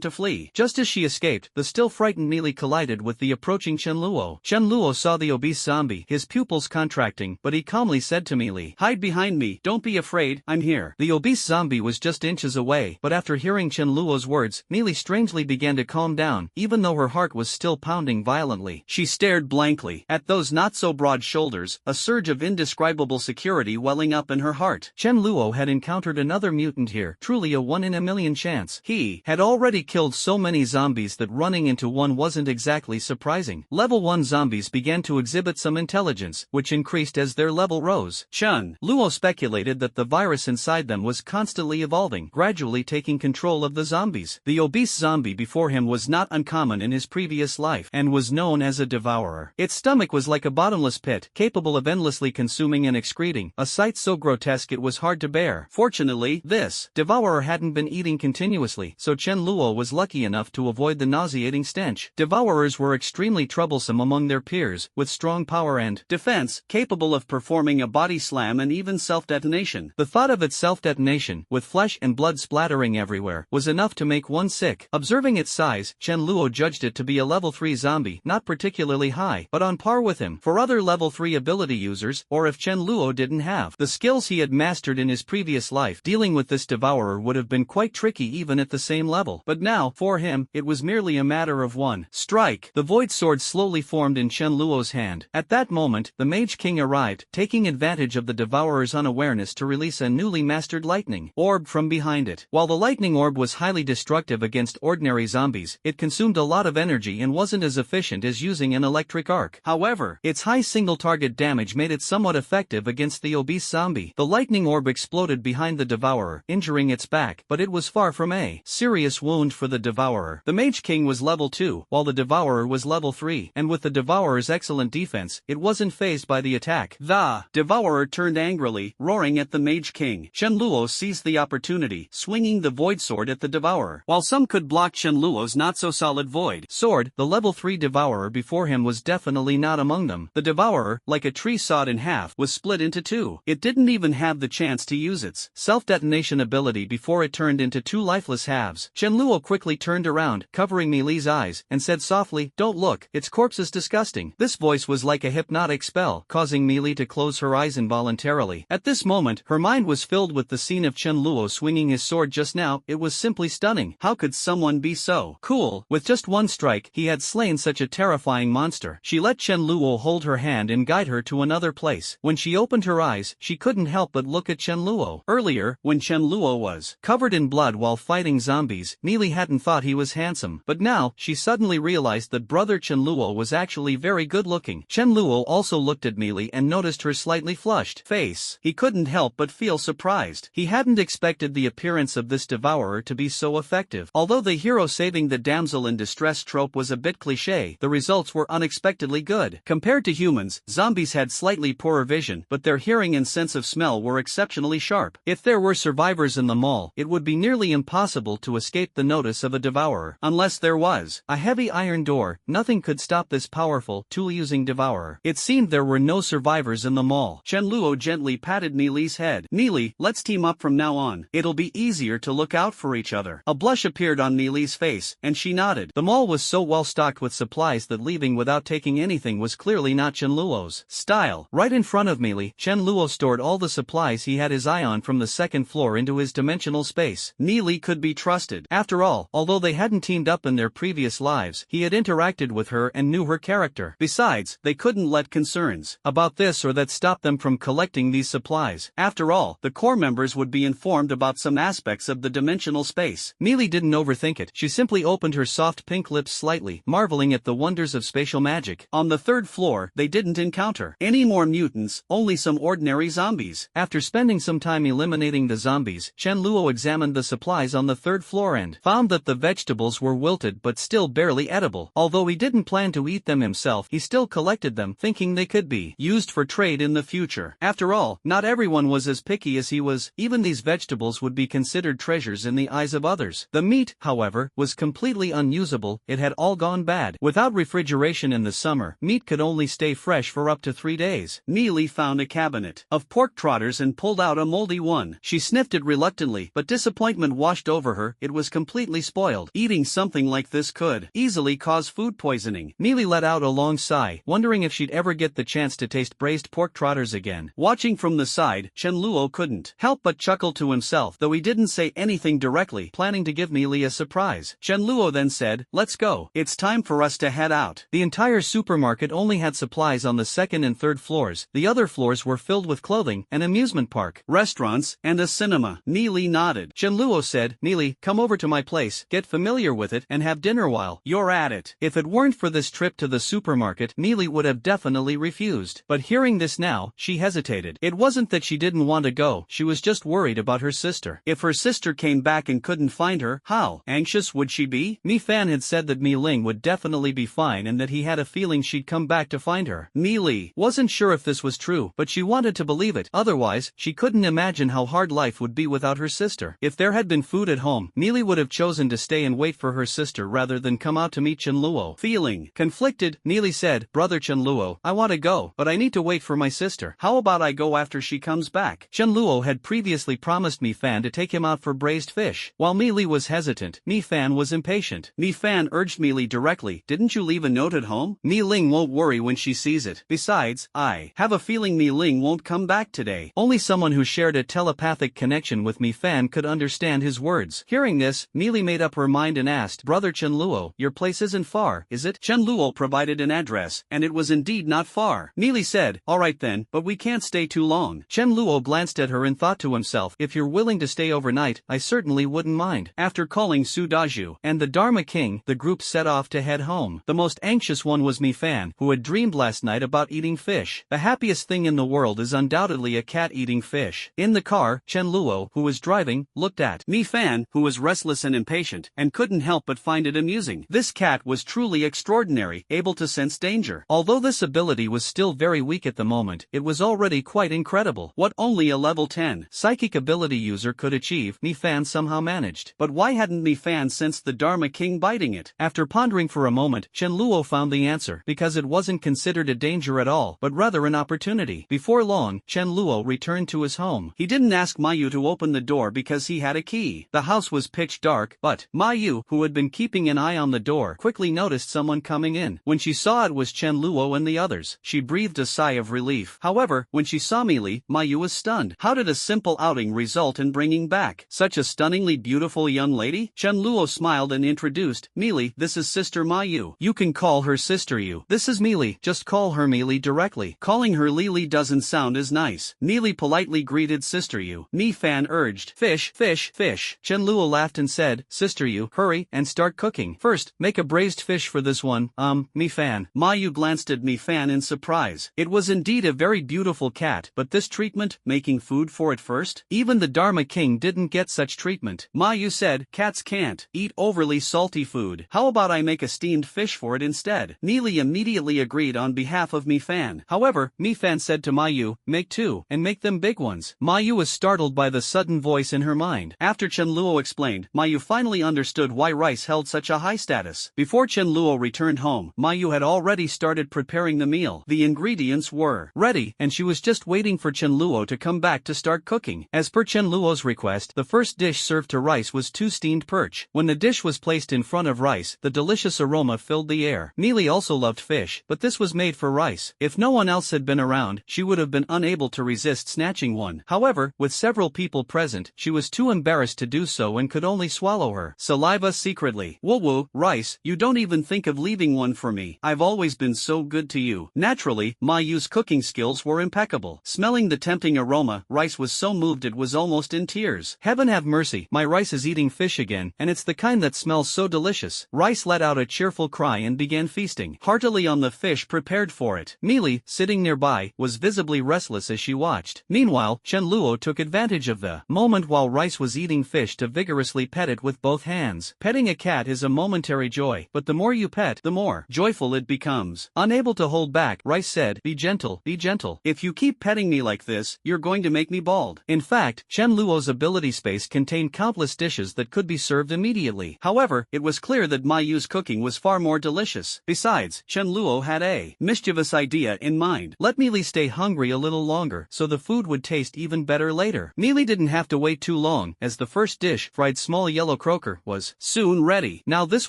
to flee. Just as she escaped, the still frightened Mi Li collided with the approaching Chen Luo. Chen Luo saw the obese zombie, his pupils contracting, but he calmly said to Mi Li, "Hide behind me, don't be afraid, I'm here." The obese zombie was just inches away, but after hearing Chen Luo's words, Mi Li strangely began to calm down, even though her heart was still pounding violently. She stared blankly at those not-so-broad shoulders, a surge of indescribable security welling up in her heart. Chen Luo had encountered another mutant here, truly a 1 in a million chance. He had already killed so many zombies that running into one wasn't exactly surprising. Level 1 zombies began to exhibit some intelligence, which increased as their level rose. Chen Luo speculated that the virus inside them was constantly evolving, gradually taking control of the zombies. The obese zombie before him was not uncommon in his previous life, and was known as a devourer. Its stomach was like a bottomless pit, capable of endlessly consuming and excreting, a sight so grotesque it was hard to bear. Fortunately, this devourer hadn't been eating continuously, so Chen Luo was lucky enough to avoid the nauseating stench. Devourers were extremely troublesome among their peers, with strong power and defense, capable of performing a body slam and even self-detonation. The thought of its self-detonation, with flesh and blood splattering everywhere, was enough to make one sick. Observing its size, Chen Luo judged it to be a level 3 zombie, not particularly high, but on par with him. For other level 3 ability users, or if Chen Luo didn't have the skills he had mastered in his previous life, dealing with this devourer would have been quite tricky even at the same level. But now, for him, it was merely a matter of one strike. The void sword slowly formed in Chen Luo's hand. At that moment, the Mage King arrived, taking advantage of the devourer's unawareness to release a newly mastered lightning orb from behind it. While the lightning orb was highly destructive against ordinary zombies, it consumed a lot of energy and wasn't as efficient as using an electric arc. However, its high single-target damage made it somewhat effective against the obese zombie. The lightning orb exploded behind the devourer, injuring its back, but it was far from a serious wound for the devourer. The Mage King was level 2, while the devourer was level 3, and with the devourer's excellent defense, it wasn't fazed by the attack. The devourer turned angrily, roaring at the Mage King. Chen Luo seized the opportunity, swinging the void sword at the devourer. While some could block Chen Luo's not-so-solid void sword, the level 3 devourer before him was definitely not among them. The devourer, like a tree sawed in half, was split into two. It didn't even have the chance to use its self-detonation ability before it turned into two lifeless halves. Chen Luo quickly turned around, covering Mi Li's eyes, and said softly, "Don't look, its corpse is disgusting." This voice was like a hypnotic spell, causing Mi Li to close her eyes involuntarily. At this moment, her mind was filled with the scene of Chen Luo swinging his sword just now. It was simply stunning. How could someone be so cool? With just one strike, he had slain such a terrifying monster. She let Chen Luo hold her hand and guide her to another place. When she opened her eyes, she couldn't help but look at Chen Luo. Earlier, when Chen Luo was covered in blood while fighting zombies, Mi Li hadn't thought he was handsome. But now, she suddenly realized that brother Chen Luo was actually very good-looking. Chen Luo also looked at Mi Li and noticed her slightly flushed face. He couldn't help but feel surprised. He hadn't expected the appearance of this devourer to be so effective. Although the hero saving the damsel in distress trope was a bit cliché, the results were unexpectedly good. Compared to humans, zombies had slightly poorer vision, but their hearing and sense of smell were exceptionally sharp. If there were survivors in the mall, it would be nearly impossible to escape the notice of a devourer. Unless there was a heavy iron door, nothing could stop this powerful, tool-using devourer. It seemed there were no survivors in the mall. Chen Luo gently patted Mi Li's head. "Mi Li, let's team up from now on. It'll be easier to look out for each other." A blush appeared on Mi Li's face, and she nodded. The mall was so well stocked with supplies that leaving without taking anything was clearly not Chen Luo's style. Right in front of Mi Li, Chen Luo stored all the supplies he had his eye on from the second floor into his dimensional space. Mi Li could be trusted. After all, although they hadn't teamed up in their previous lives, he had interacted with her and knew her character. Besides, they couldn't let concerns about this or that stop them from collecting these supplies. After all, the core members would be informed about some aspects of the dimensional space. Mi Li didn't overthink it. She simply opened her soft pink lips slightly, marveling at the wonders of spatial magic. On the third floor, they didn't encounter any more mutants, only some ordinary zombies. After spending some time eliminating the zombies, Chen Luo examined the supplies on the third floor and found that the vegetables were wilted but still barely edible. Although he didn't plan to eat them himself, he still collected them, thinking they could be used for trade in the future. After all, not everyone was as picky as he was. Even these vegetables would be considered treasures in the eyes of others. The meat, however, was completely unusable. It had all gone bad. Without refrigeration in the summer, meat could only stay fresh for up to 3 days. Mi Li found a cabinet of pork trotters and pulled out a moldy one. She sniffed it reluctantly, but disappointment washed over her. It was completely spoiled. Eating something like this could easily cause food poisoning. Mi Li let out a long sigh, wondering if she'd ever get the chance to taste braised pork trotters again. Watching from the side, Chen Luo couldn't help but chuckle to himself, though he didn't say anything directly, planning to give Mi Li a surprise. Chen Luo then said, "Let's go. It's time for us to head out." The entire supermarket only had supplies on the second and third floors. The other floors were filled with clothing, an amusement park, restaurants, and a cinema. Mi Li nodded. Chen Luo said, "Mi Li, come over to my place, get familiar with it, and have dinner while you're at it." If it weren't for this trip to the supermarket, Mi Li would have definitely refused. But hearing this now, she hesitated. It wasn't that she didn't want to go, she was just worried about her sister. If her sister came back and couldn't find her, how anxious would she be? Mi Fan had said that Mi Ling would definitely be fine and that he had a feeling she'd come back to find her. Mi Li wasn't wasn't sure if this was true, but she wanted to believe it. Otherwise, she couldn't imagine how hard life would be without her sister. If there had been food at home, Neely would have chosen to stay and wait for her sister rather than come out to meet Chenluo. Feeling conflicted, Neely said, "Brother Chenluo, I want to go, but I need to wait for my sister. How about I go after she comes back?" Chenluo had previously promised Mi Fan to take him out for braised fish. While Neely was hesitant, Mi Fan was impatient. Mi Fan urged Neely directly, "Didn't you leave a note at home? Mi Ling won't worry when she sees it. Besides, I have a feeling Mi Ling won't come back today." Only someone who shared a telepathic connection with Mi Fan could understand his words. Hearing this, Neely made up her mind and asked, "Brother Chenluo, your place isn't far, is it?" Chenluo provided an address, and it was indeed not far. Neely said, "Alright then, but we can't stay too long." Chenluo glanced at her and thought to himself, "If you're willing to stay overnight, I certainly wouldn't mind." After calling Su Daju and the Dharma King, the group set off to head home. The most anxious one was Mi Fan, who had dreamed last night about eating fish. The happiest thing in the world is undoubtedly a cat eating fish. In the car, Chenluo, who was driving, looked at Mi Fan, who was restless and impatient, and couldn't help but find it amusing. This cat was truly extraordinary, able to sense danger. Although this ability was still very weak at the moment, it was already quite incredible. What only a level 10 psychic ability user could achieve, Mi Fan somehow managed. But why hadn't Mi Fan sensed the Dharma King biting it? After pondering for a moment, Chenluo found the answer, because it wasn't considered a danger at all, but rather an opportunity. Before long, Chenluo returned to his home. He didn't ask Mayu to open the door because he had a key. The house was pitch dark, but Mayu, who had been keeping an eye on the door, quickly noticed someone coming in. When she saw it was Chenluo and the others, she breathed a sigh of relief. However, when she saw Meili, Mayu was stunned. How did a simple outing result in bringing back such a stunningly beautiful young lady? Chenluo smiled and introduced, "Meili, this is Sister Mayu. You can call her Sister Yu. This is Meili, just call her Meili directly. Calling her Lili doesn't sound as nice." Meili politely greeted Sister Yu. Mi Fan urged, "Fish, fish, fish." Chenluo laughed and said, "Sister Yu, hurry and start cooking. First, make a braised fish for this one, Mi Fan." Mayu glanced at Mi Fan in surprise. It was indeed a very beautiful cat, but this treatment, making food for it first? Even the Dharma King didn't get such treatment. Mayu said, "Cats can't eat overly salty food. How about I make a steamed fish for it instead?" Neely immediately agreed on behalf of Mi Fan. However, Mi Fan said to Mayu, "Make two, and make them big ones." Mayu was startled by the sudden voice in her mind. After Chenluo explained, Mayu finally understood why rice held such a high status. Before Chenluo returned home, Mayu had already started preparing the meal. The ingredients were ready, and she was just waiting for Chenluo to come back to start cooking. As per Chenluo's request, the first dish served to rice was 2 steamed perch. When the dish was placed in front of rice, the delicious aroma filled the air. Neely also loved fish, but this was made for rice. If no one else had been around, she would have been unable to resist snatching one. However, with several people present, she was too embarrassed to do so and could only swallow her saliva secretly. "Woo woo, rice, you don't even think of leaving one for me. I've always been so good to you." Naturally, Mayu's cooking skills were impeccable. Smelling the tempting aroma, Rice was so moved it was almost in tears. "Heaven have mercy, my rice is eating fish again, and it's the kind that smells so delicious." Rice let out a cheerful cry and began feasting heartily on the fish prepared for it. Meili, sitting nearby, was visibly restless as she watched. Meanwhile, Chenluo took advantage of the moment while Rice was eating fish to vigorously pet it with both hands. Petting a cat is a momentary joy, but the more you pet, the more joyful it becomes. Unable to hold back, Rice said, be gentle, be gentle. If you keep petting me like this, you're going to make me bald." In fact, Chenluo's ability space contained countless dishes that could be served immediately. However, it was clear that Mayu's cooking was far more delicious. Besides, Chenluo had a mischievous idea in mind. Let Meili stay hungry a little longer, so the food would taste even better later. Meili didn't have to wait too long, as the first dish, fried small yellow croaker, was soon ready. Now this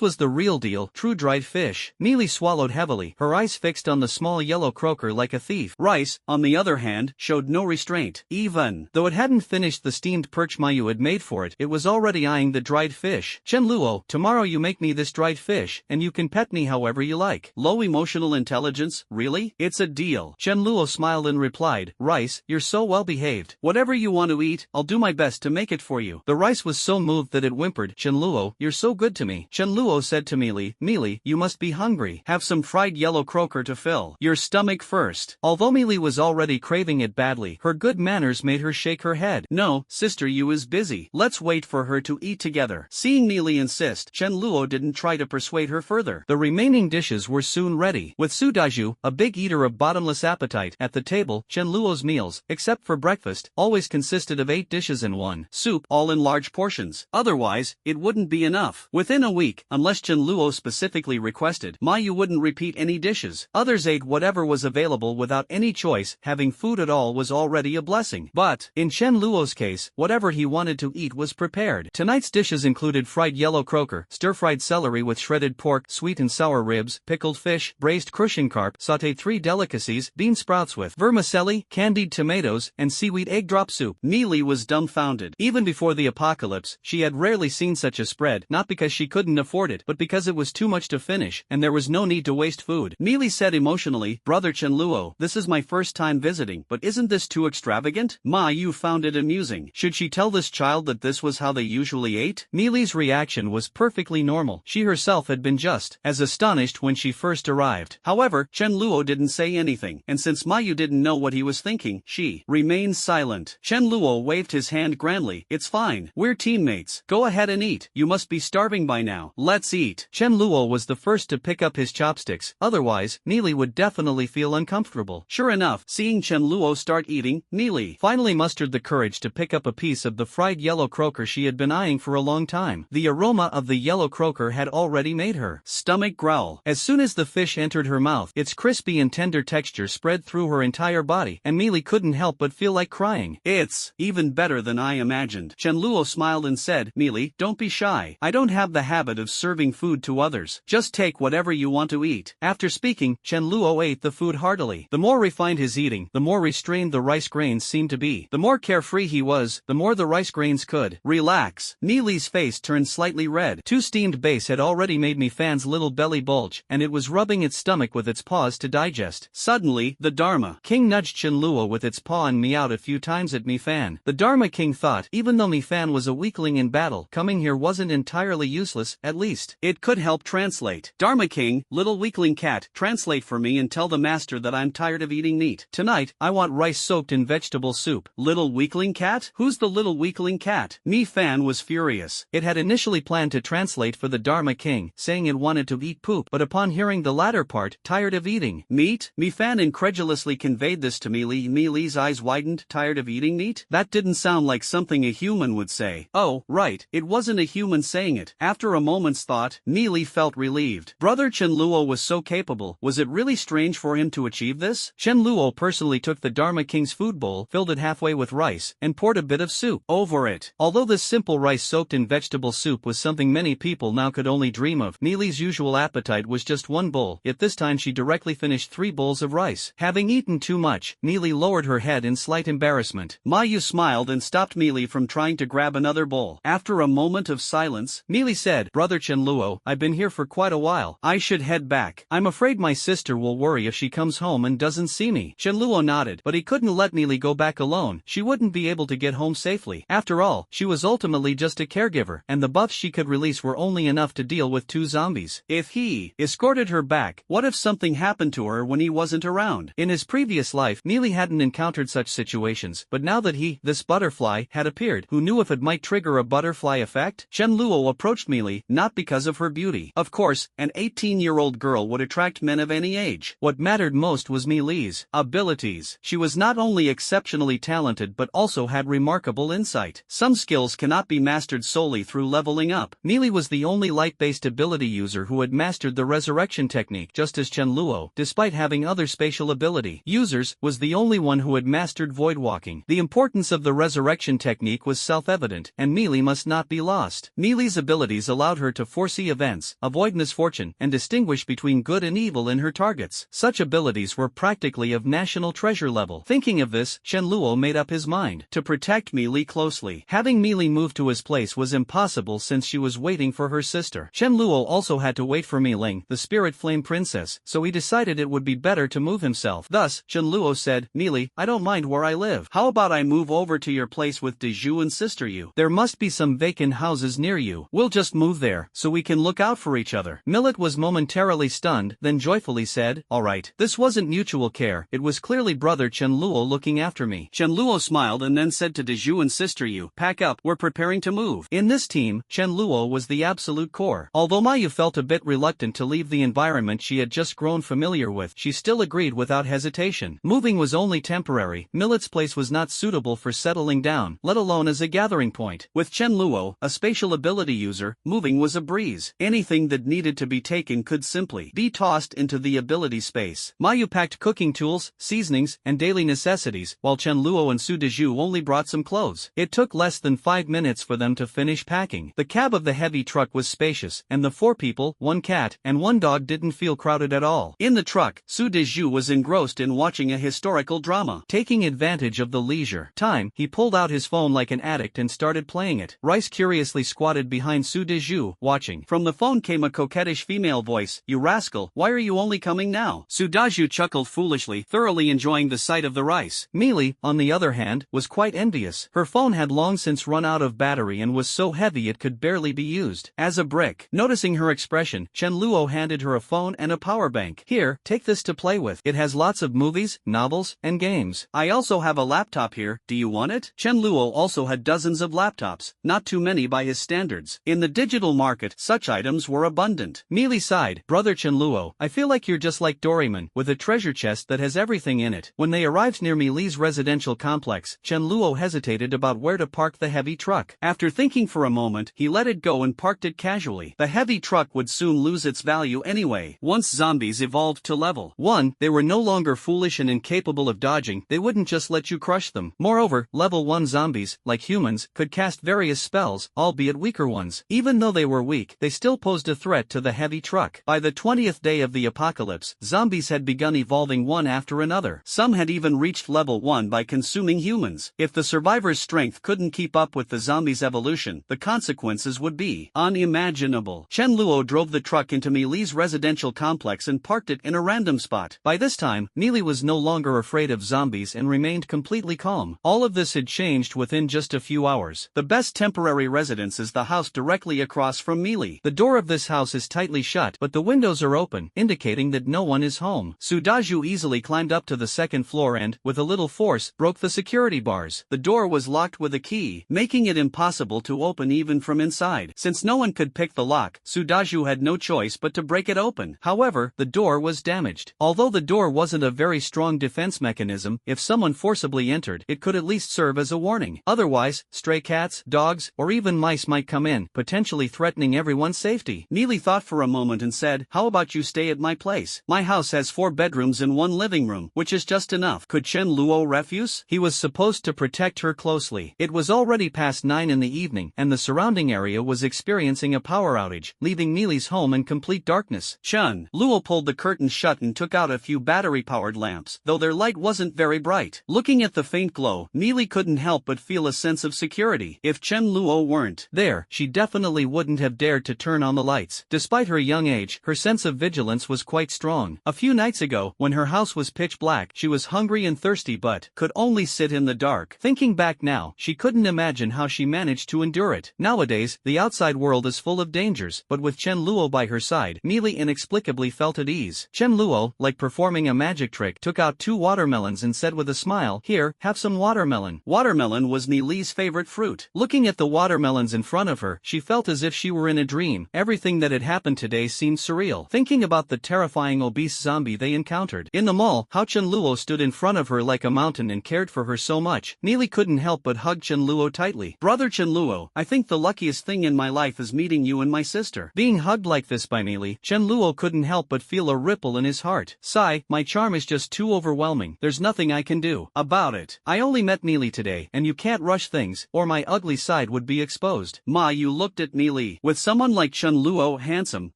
was the real deal, true dried fish. Meili swallowed heavily, her eyes fixed on the small yellow croaker like a thief. Rice, on the other hand, showed no restraint. Even though it hadn't finished the steamed perch Mayu had made for it, it was already eyeing the dried fish. "Chenluo, tomorrow you make me this dried fish, and you can pet me however you like." Low emotional intelligence, really? It's a deal. Chenluo smiled and replied, "Rice, you're so well behaved. Whatever you want to eat, I'll do my best to make it for you." The rice was so moved that it whimpered, "Chenluo, you're so good to me." Chenluo said to Meili, "Meili, you must be hungry. Have some fried yellow croaker to fill your stomach first." Although Meili was already craving it badly, her good manners made her shake her head. "No, Sister Yu is busy. Let's wait for her to eat together." Seeing Meili insist, Chenluo didn't try to persuade her further. The remaining dishes were soon ready. With Sudaju, a big eater of bottomless appetite. At the table, Chen Luo's meals, except for breakfast, always consisted of 8 dishes and 1 soup, all in large portions. Otherwise, it wouldn't be enough. Within a week, unless Chen Luo specifically requested, Ma Yu wouldn't repeat any dishes. Others ate whatever was available without any choice. Having food at all was already a blessing. But, in Chen Luo's case, whatever he wanted to eat was prepared. Tonight's dishes included fried yellow croaker, stir-fried celery with shredded pork, sweet and sour ribs, pickled fish, braised crucian carp, sauté 3 delicacies, bean sprouts with vermicelli, candied tomatoes, and seaweed egg drop soup. Meili was dumbfounded. Even before the apocalypse, she had rarely seen such a spread, not because she couldn't afford it, but because it was too much to finish, and there was no need to waste food. Meili said emotionally, "Brother Chen Luo, this is my first time visiting, but isn't this too extravagant?" Ma Yu found it amusing. Should she tell this child that this was how they usually ate? Meili's reaction was perfectly normal. She herself had been just as astonished when she first arrived. However, Chen Luo didn't say anything, and since Ma Yu didn't know what he was thinking, she remained silent. Chen Luo waved his hand grandly. "It's fine. We're teammates. Go ahead and eat. You must be starving by now. Let's eat." Chen Luo was the first to pick up his chopsticks, otherwise, Meili would definitely feel uncomfortable. Sure enough, seeing Chen Luo start eating, Meili finally mustered the courage to pick up a piece of the fried yellow croaker she had been eyeing for a long time. The aroma of the yellow croaker had already made her stomach growl. As soon as the fish entered her mouth, its crispy and tender texture spread through her entire body, and Meili couldn't help but feel like crying. "It's even better than I imagined." Chen Luo smiled and said, "Meili, don't be shy. I don't have the habit of serving food to others. Just take whatever you want to eat." After speaking, Chen Luo ate the food heartily. The more refined his eating, the more restrained the rice grains seemed to be. The more carefree he was, the more the rice grains could relax. Meili's face turned slightly red. 2 steamed base had already made Mi-Fan's little belly bulge, and it was rubbing its stomach with its paws to digest. Suddenly, the Dharma King nudged Chen Luo with its paw and meowed a few times at Mi-Fan. The Dharma King thought, even though Mi-Fan was a weakling in battle, coming here wasn't entirely useless. At least, it could help translate. "Dharma King, little weakling cat, translate for me and tell the master that I'm tired of eating meat. Tonight, I want rice soaked in vegetable soup." Little weakling cat? Who's the little weakling cat? Mi-Fan was furious. It had initially planned to translate for the Dharma King, saying it wanted to eat poop, but upon hearing the latter part, tired of eating meat, Mi-Fan incredulously conveyed this to Meili. Meili's eyes widened. Tired of eating meat? That didn't sound like something a human would say. Oh, right, it wasn't a human saying it. After a moment's thought, Meili felt relieved. Brother Chen Luo was so capable. Was it really strange for him to achieve this? Chen Luo personally took the Dharma King's food bowl, filled it halfway with rice, and poured a bit of soup over it. Although this simple rice soaked in vegetable soup was something many people now could only dream of, Meili's usual appetite was just 1 bowl, yet this time she directly finished 3 bowls of rice. Having eaten too much, Meili lowered her head in slight embarrassment. Ma Yu smiled and stopped Meili from trying to grab another bowl. After a moment of silence, Meili said, "Brother Chen Luo, I've been here for quite a while. I should head back. I'm afraid my sister will worry if she comes home and doesn't see me." Chen Luo nodded, but he couldn't let Meili go back alone. She wouldn't be able to get home safely. After all, she was ultimately just a caregiver, and the buffs she could release were only enough to deal with 2 zombies. If he escorted her back, what if something happened to her when he wasn't around? In his previous life, Meili hadn't encountered such situations, but now that this butterfly, had appeared, who knew if it might trigger a butterfly effect? Chen Luo approached Meili, not because of her beauty. Of course, an 18-year-old girl would attract men of any age. What mattered most was Meili's abilities. She was not only exceptionally talented but also had remarkable insight. Some skills cannot be mastered solely through leveling up. Meili was the only light-based ability user who had mastered the resurrection technique, just as Chen Luo, despite having other spatial ability users, was the only one who had mastered void walking. The importance of the resurrection technique was self-evident, and Meili must not be lost. Meili's abilities allowed her to foresee events, avoid misfortune, and distinguish between good and evil in her targets. Such abilities were practically of national treasure level. Thinking of this, Chen Luo made up his mind to protect Meili closely. Having Meili move to his place was impossible since she was waiting for her sister. Chen Luo also had to wait for Meiling, the spirit flame princess, so he decided it would be better to move himself. Thus, Chen Luo said, "Meili, I don't mind where I live. How about I move over to your place with Deju and Sister Yu? There must be some vacant houses near you. We'll just move there, so we can look out for each other." Millet was momentarily stunned, then joyfully said, "All right." This wasn't mutual care, it was clearly brother Chen Luo looking after me. Chen Luo smiled and then said to Deju and Sister Yu, "Pack up, we're preparing to move." In this team, Chen Luo was the absolute core. Although Ma Yu felt a bit reluctant to leave the environment she had just grown familiar with, she still still agreed without hesitation. Moving was only temporary. Millet's place was not suitable for settling down, let alone as a gathering point. With Chen Luo, a spatial ability user, moving was a breeze. Anything that needed to be taken could simply be tossed into the ability space. Mayu packed cooking tools, seasonings, and daily necessities, while Chen Luo and Su Deju only brought some clothes. It took less than 5 minutes for them to finish packing. The cab of the heavy truck was spacious, and the 4 people, 1 cat, and 1 dog didn't feel crowded at all. In the truck, Su Deju was engrossed in watching a historical drama. Taking advantage of the leisure time, he pulled out his phone like an addict and started playing it. Rice curiously squatted behind Su Deju, watching. From the phone came a coquettish female voice, "You rascal, why are you only coming now?" Su Deju chuckled foolishly, thoroughly enjoying the sight of the rice. Meili, on the other hand, was quite envious. Her phone had long since run out of battery and was so heavy it could barely be used as a brick. Noticing her expression, Chen Luo handed her a phone and a power bank. "Here, take this to play with. It has lots of movies, novels, and games. I also have a laptop here, do you want it?" Chen Luo also had dozens of laptops, not too many by his standards. In the digital market, such items were abundant. Meili sighed, "Brother Chen Luo, I feel like you're just like Doraemon, with a treasure chest that has everything in it." When they arrived near Meili's residential complex, Chen Luo hesitated about where to park the heavy truck. After thinking for a moment, he let it go and parked it casually. The heavy truck would soon lose its value anyway. Once zombies evolved to level 1, they were no longer foolish and incapable of dodging, they wouldn't just let you crush them. Moreover, level 1 zombies, like humans, could cast various spells, albeit weaker ones. Even though they were weak, they still posed a threat to the heavy truck. By the 20th day of the apocalypse, zombies had begun evolving one after another. Some had even reached level 1 by consuming humans. If the survivor's strength couldn't keep up with the zombies' evolution, the consequences would be unimaginable. Chen Luo drove the truck into Meili's residential complex and parked it in a random spot. By this time, Meili was no longer afraid of zombies and remained completely calm. All of this had changed within just a few hours. The best temporary residence is the house directly across from Meili. The door of this house is tightly shut, but the windows are open, indicating that no one is home. Su Deju easily climbed up to the 2nd floor and, with a little force, broke the security bars. The door was locked with a key, making it impossible to open even from inside. Since no one could pick the lock, Su Deju had no choice but to break it open. However, the door was damaged. Although the door wasn't a very strong defense mechanism, if someone forcibly entered, it could at least serve as a warning. Otherwise, stray cats, dogs, or even mice might come in, potentially threatening everyone's safety. Meili thought for a moment and said, "How about you stay at my place? My house has 4 bedrooms and 1 living room, which is just enough." Could Chen Luo refuse? He was supposed to protect her closely. It was already past 9 in the evening, and the surrounding area was experiencing a power outage, leaving Meili's home in complete darkness. Chen Luo pulled the curtains shut and took out a few battery-powered lamps, though their light wasn't very bright. Looking at the faint glow, Meili couldn't help but feel a sense of security. If Chen Luo weren't there, she definitely wouldn't have dared to turn on the lights. Despite her young age, her sense of vigilance was quite strong. A few nights ago, when her house was pitch black, she was hungry and thirsty but could only sit in the dark. Thinking back now, she couldn't imagine how she managed to endure it. Nowadays, the outside world is full of dangers, but with Chen Luo by her side, Meili inexplicably felt at ease. Chen Luo, like performing a magic trick, took out 2 watermelons and said with a smile, "Here, have some watermelon." Watermelon was Meili's favorite fruit. Looking at the watermelons in front of her, she felt as if she were in a dream. Everything that had happened today seemed surreal. Thinking about the terrifying obese zombie they encountered in the mall, how Chen Luo stood in front of her like a mountain and cared for her so much, Meili couldn't help but hug Chen Luo tightly. "Brother Chen Luo, I think the luckiest thing in my life is meeting you and my sister." Being hugged like this by Meili, Chen Luo couldn't help but feel a ripple in his heart. "Sigh, my charm is just too overwhelming. There's nothing I can do about it. I only met Meili today, and you can't rush things, or my ugly side would be exposed." Ma Yu looked at Meili. With someone like Chen Luo, handsome,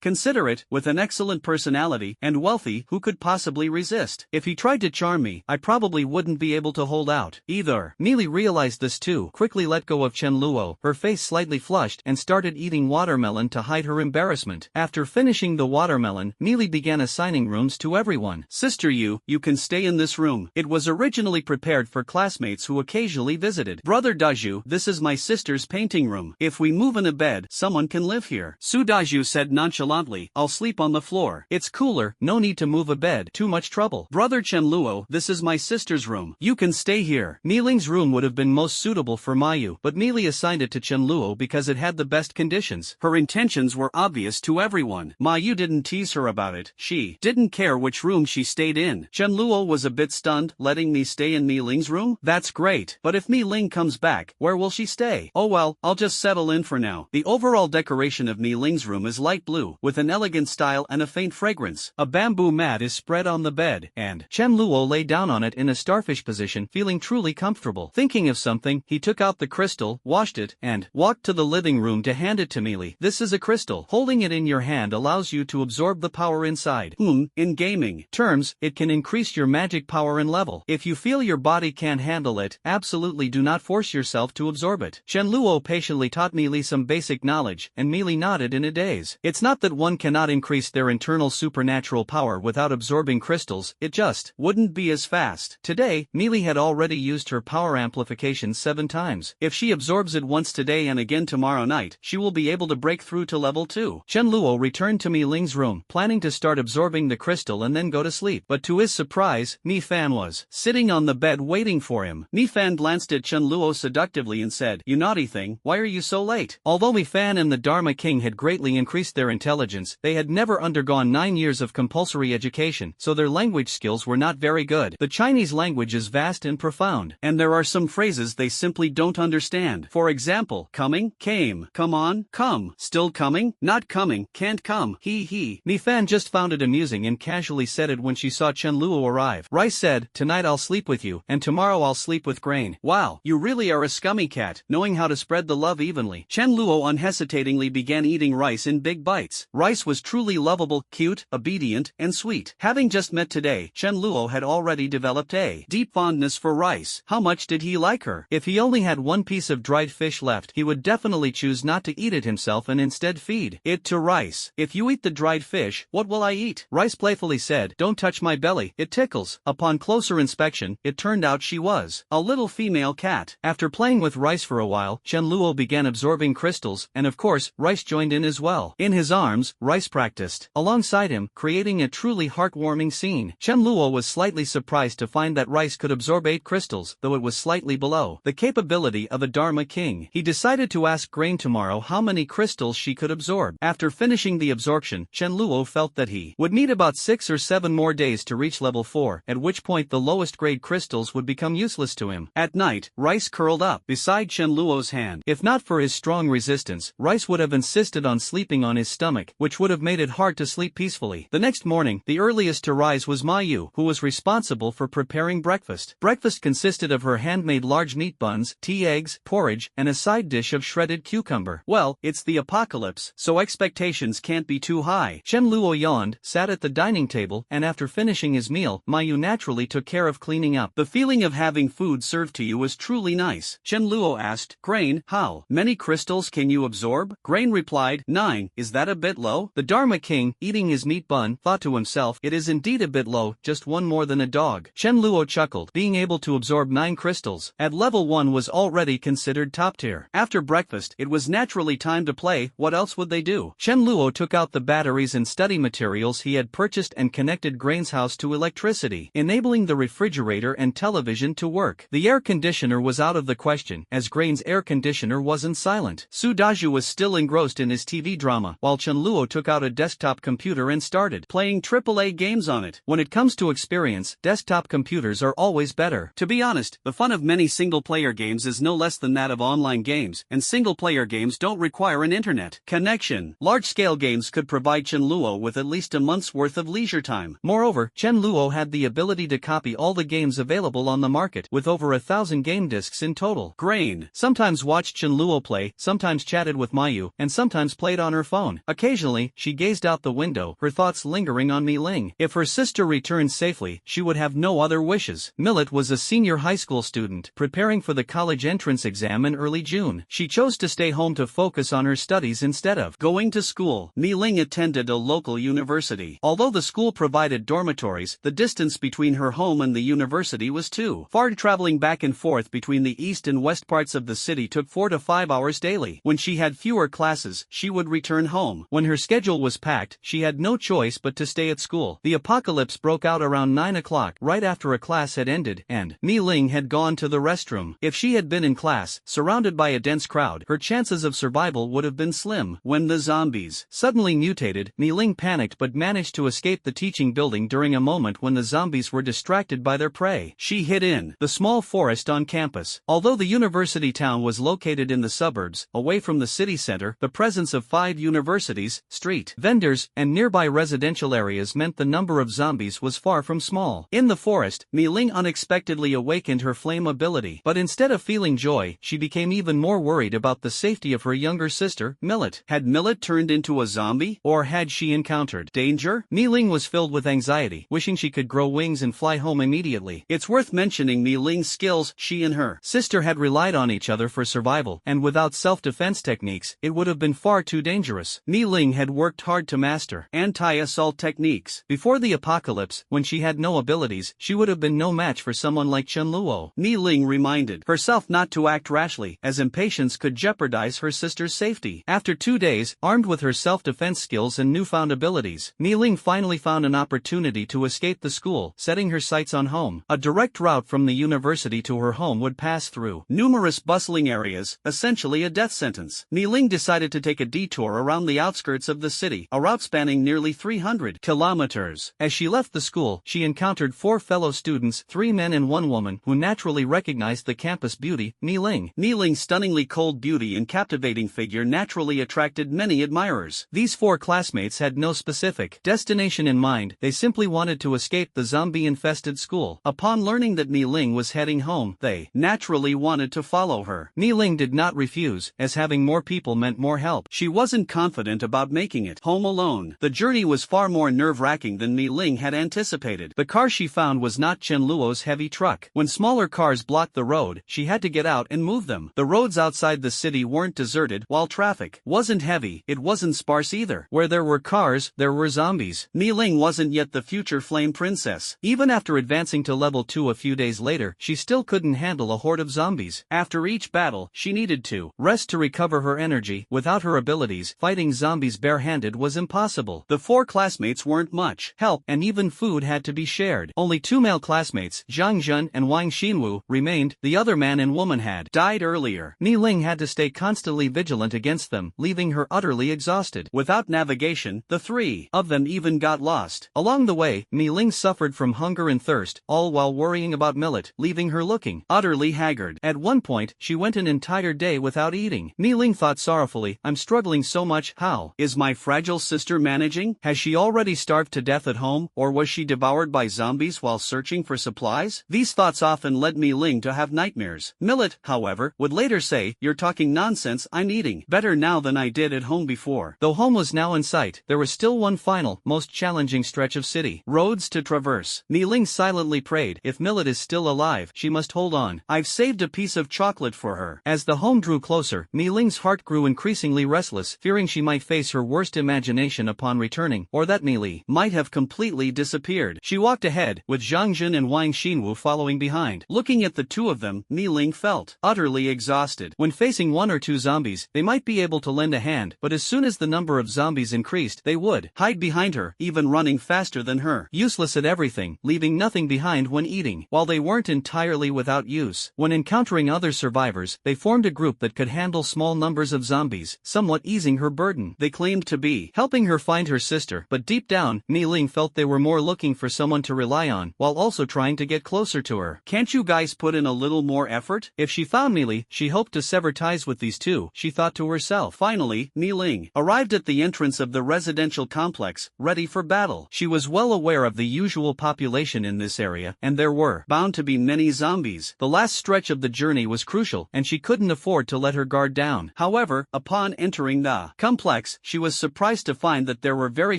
considerate, with an excellent personality, and wealthy, who could possibly resist? If he tried to charm me, I probably wouldn't be able to hold out either. Meili realized this too, quickly let go of Chen Luo, her face slightly flushed, and started eating watermelon to hide her embarrassment. After finishing the watermelon, Meili began assigning rooms to everyone. "Sister Yu, you can stay in this room. It was originally prepared for classmates who occasionally visited. Brother Daju, this is my sister's painting room. If we move in a bed, someone can live here." Su Daju said nonchalantly, "I'll sleep on the floor. It's cooler, no need to move a bed, too much trouble." "Brother Chen Luo, this is my sister's room. You can stay here." Meiling's room would have been most suitable for Mayu, but Meili assigned it to Chen Luo because it had the best conditions. Her intentions were obvious to everyone. Mayu didn't tease her about it. She didn't care which room she stayed in. Chen Luo was a bit stunned, letting me stay in Mi Ling's room? That's great. But if Mi Ling comes back, where will she stay? Oh well, I'll just settle in for now. The overall decoration of Mi Ling's room is light blue, with an elegant style and a faint fragrance. A bamboo mat is spread on the bed, and Chen Luo lay down on it in a starfish position, feeling truly comfortable. Thinking of something, he took out the crystal, washed it, and walked to the living room to hand it to Meili. This is a crystal. Holding it in your hand allows you to absorb the power inside. In gaming terms, it can increase your magic power and level. If you feel your body can't handle it, absolutely do not force yourself to absorb it. Chen Luo patiently taught Meili some basic knowledge, and Meili nodded in a daze. It's not that one cannot increase their internal supernatural power without absorbing crystals, it just wouldn't be as fast. Today, Meili had already used her power amplification 7 times. If she absorbs it once today and again tomorrow night, she will be able to break through to level 2. Chen Luo returned to Mi Ling's room, planning to start absorbing the crystal and then go to sleep. But to his surprise, Mi Fan was sitting on the bed waiting for him. Mi Fan glanced at Chen Luo seductively and said, "You naughty thing, why are you so late?" Although Mi Fan and the Dharma King had greatly increased their intelligence, they had never undergone 9 years of compulsory education, so their language skills were not very good. The Chinese language is vast and profound, and there are some phrases they simply don't understand. For example, coming, came, come on, come, still coming, not coming, can't come, he. Mi Fan just found it amusing and casually said it when she saw Chen Luo arrive. Rice said, "Tonight I'll sleep with you, and tomorrow I'll sleep with Grain." Wow, you really are a scummy cat, knowing how to spread the love evenly. Chen Luo unhesitatingly began eating rice in big bites. Rice was truly lovable, cute, obedient, and sweet. Having just met today, Chen Luo had already developed a deep fondness for rice. How much did he like her? If he only had one piece of dried fish left, he would definitely choose not to eat it himself and instead feed it to Rice. "If you eat the dried fish, what will I eat?" Rice playfully said, "Don't touch my belly, it tickles." Upon closer inspection, it turned out she was a little female cat. After playing with Rice for a while, Chen Luo began absorbing crystals, and of course, Rice joined in as well. In his arms, Rice practiced alongside him, creating a truly heartwarming scene. Chen Luo was slightly surprised to find that Rice could absorb 8 crystals, though it was slightly below the capability of a Dharma King. He decided to ask Grain tomorrow how many crystals she could absorb. After finishing the absorption, Chen Luo felt that he would need about 6 or 7 more days to reach level 4, at which point the lowest grade crystals would become useless to him. At night, Rice curled up beside Chen Luo's hand. If not for his strong resistance, Rice would have insisted on sleeping on his stomach, which would have made it hard to sleep peacefully. The next morning, the earliest to rise was Mayu, who was responsible for preparing breakfast. Breakfast consisted of her handmade large meat buns, tea, eggs, porridge, and a side dish of shredded cucumber. Well, it's the apocalypse, so expectations can't be too high. Chen Luo yawned, sat at the dining table, and after finishing his meal, Mayu naturally took care of cleaning up. The feeling of having food served to you was truly nice. Chen Luo asked, "Grain, how many crystals can you absorb?" Grain replied, 9, is that a bit low? The Dharma King, eating his meat bun, thought to himself, it is indeed a bit low, just one more than a dog. Chen Luo chuckled, being able to absorb 9 crystals at level 1 was already considered top tier. After breakfast, it was naturally time to play. What else would they do? Chen Luo took out the batteries and study materials he had purchased and connected Grain's house to electricity, enabling the refrigerator and television to work. The air conditioner was out of the question, as Grain's air conditioner wasn't silent. Su Daju was still engrossed in his TV drama, while Chen Luo took out a desktop computer and started playing AAA games on it. When it comes to experience, desktop computers are always better. To be honest, the fun of many single-player games is no less than that of online games, and single-player games don't require an internet connection. Large-scale games could provide Chen Luo with at least a month's worth of leisure time. Moreover, Chen Luo had the ability to copy all the games available on the market, with over 1,000 game discs in total. Grain sometimes watched Chen Luo play, sometimes chatted with Mayu, and sometimes played on her phone. Occasionally, she gazed out the window, her thoughts lingering on Mi Ling. If her sister returned safely, she would have no other wishes. Millet was a senior high school student, preparing for the college entrance exam in early June. She chose to stay home to focus on her studies instead of going to school. Mi Ling attended a local university. Although the school provided dormitories, the distance between her home and the university was too far. Traveling back and forth between the east and west parts of the city took 4 to 5 hours daily. When she had fewer classes, she would return home. When her schedule was packed, she had no choice but to stay at school. The apocalypse broke out around 9 o'clock, right after a class had ended, and Mi Ling had gone to the restroom. If she had been in class, surrounded by a dense crowd, her chances of survival would have been slim. When the zombies suddenly mutated, Mi Ling panicked but managed to escape the teaching building during a moment when the zombies were distracted by their prey. She hid in the small forest on campus. Although the university town was located in the suburbs, away from the city center, the presence of 5 universities, street vendors, and nearby residential areas meant the number of zombies was far from small. In the forest, Mi Ling unexpectedly awakened her flame ability. But instead of feeling joy, she became even more worried about the safety of her younger sister, Millet. Had Millet turned into a zombie? Or had she encountered danger? Mi Ling was filled with anxiety, wishing she could grow wings and fly home immediately. It's worth mentioning Mi Ling's skills. She and her sister had relied on each other for survival, and without self-defense techniques, it would have been far too dangerous. Mi Ling had worked hard to master anti-assault techniques. Before the apocalypse, when she had no abilities, she would have been no match for someone like Chen Luo. Mi Ling reminded herself not to act rashly, as impatience could jeopardize her sister's safety. After 2 days, armed with her self-defense skills and newfound abilities, Mi Ling finally found an opportunity to escape the school, setting her sights on home. A direct route from the university to her home would pass through numerous bustling areas, essentially a death sentence. Mi Ling decided to take a detour around the outskirts of the city, a route spanning nearly 300 kilometers. As she left the school, she encountered 4 fellow students, 3 men and 1 woman, who naturally recognized the campus beauty, Mi Ling. Mi Ling's stunningly cold beauty and captivating figure naturally attracted many admirers. These 4 classmates had no specific destination in mind, they simply wanted to escape the zombie-infested school. Upon learning that Mi Ling was heading home, they naturally wanted to follow her. Mi Ling did not refuse, as having more people meant more help. She wasn't confident about making it home alone. The journey was far more nerve-wracking than Mi Ling had anticipated. The car she found was not Chen Luo's heavy truck. When smaller cars blocked the road, she had to get out and move them. The roads outside the city weren't deserted, while traffic wasn't heavy, it wasn't sparse either. Where there were cars, there were zombies. Mi Ling wasn't yet the future flame princess. Even after advancing to level 2 a few days later, she still couldn't handle a horde of zombies. After each battle, she needed to rest to recover her energy. Without her abilities, fighting zombies barehanded was impossible. The 4 classmates weren't much help, and even food had to be shared. Only 2 male classmates, Zhang Jun and Wang Xinwu, remained. The other man and woman had died earlier. Mi Ling had to stay constantly vigilant against them, leaving her utterly exhausted. Without navigation, the 3 of them even got lost. Along the way, Mi Ling suffered from hunger and thirst, all while worrying about Millet, leaving her looking utterly haggard. At one point, she went an entire day without eating. Mi Ling thought sorrowfully, I'm struggling so much, how is my fragile sister managing? Has she already starved to death at home, or was she devoured by zombies while searching for supplies? These thoughts often led Mi Ling to have nightmares. Millet, however, would later say, you're talking nonsense, I'm eating better now than I did at home before. Though home was now in sight, there was still one final, most challenging stretch of city roads to traverse. Mi Ling silently prayed, if Millet is still alive, she must hold on. I've saved a piece of chocolate for her. As the home drew closer, Mi Ling's heart grew increasingly restless, fearing she might face her worst imagination upon returning, or that Mi Li might have completely disappeared. She walked ahead, with Zhang Jun and Wang Xinwu following behind. Looking at the 2 of them, Mi Ling felt utterly exhausted. When facing 1 or 2 zombies, they might be able to lend a hand, but as soon as the number of zombies increased, they would hide behind her, even running faster than her. Useless at everything, leaving nothing behind when eating. While they weren't entirely without use, when encountering other survivors, they formed a group that could handle small numbers of zombies, somewhat easing her burden. They claimed to be helping her find her sister, but deep down, Mi Ling felt they were more looking for someone to rely on, while also trying to get closer to her. Can't you guys put in a little more effort? If she found Mi Li, she hoped to sever ties with these 2, she thought to herself. Finally, Mi Ling arrived at the entrance of the residential complex, ready for battle. She was well aware of the usual population in this area, and there were bound to be many zombies. The last stretch of the journey was crucial, and she couldn't afford to let her guard down. However, upon entering the complex, she was surprised to find that there were very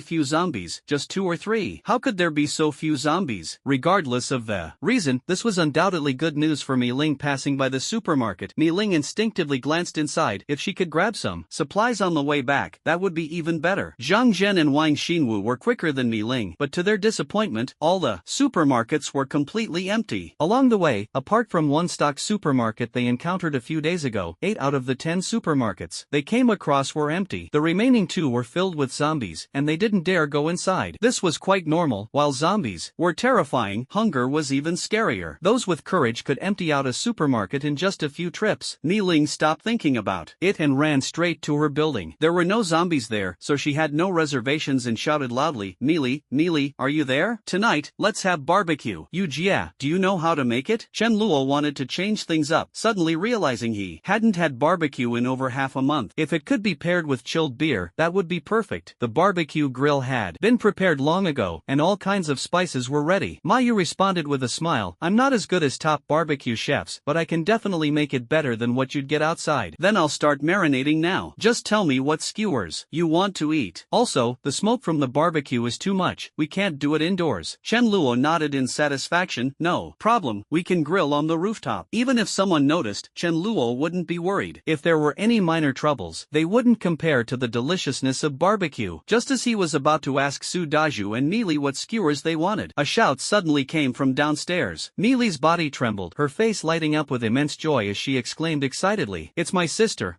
few zombies, just 2 or 3. How could there be so few zombies? Regardless of the reason, this was undoubtedly good news for Mi Ling. Passing by the supermarket, Mi Ling instinctively glanced inside. If she could grab some supplies on the way back, that would be even better. Zhang Zhen and Wang Xinwu were quicker than Mi Ling, but to their disappointment, all the supermarkets were completely empty. Along the way, apart from one stock supermarket they encountered a few days ago, 8 out of the 10 supermarkets they came across were empty. The remaining 2 were filled with zombies, and they didn't dare go inside. This was quite normal. While zombies were terrifying, hunger was even scarier. Those with courage could empty out a supermarket in just a few trips. Mi Ling stopped thinking about it and ran straight to her building. There were no zombies there, so she had no reservations and shouted loudly, Mi Meili, are you there? Tonight, let's have barbecue. Yeah, do you know how to make it? Chen Luo wanted to change things up, suddenly realizing he hadn't had barbecue in over half a month. If it could be paired with chilled beer, that would be perfect. The barbecue grill had been prepared long ago, and all kinds of spices were ready. Mayu responded with a smile, I'm not as good as top barbecue chefs, but I can definitely make it better than what you'd get outside. Then I'll start marinating now. Just tell me what skewers you want to eat. Also, the smoke from the barbecue is too much, we can't do it indoors. Chen Luo nodded in satisfaction, no problem, we can grill on the rooftop. Even if someone noticed, Chen Luo wouldn't be worried. If there were any minor troubles, they wouldn't compare to the deliciousness of barbecue. Just as he was about to ask Su Daju and Meili what skewers they wanted, a shout suddenly came from downstairs. Meili's body trembled, her face lighting up with immense joy as she exclaimed excitedly, it's my sister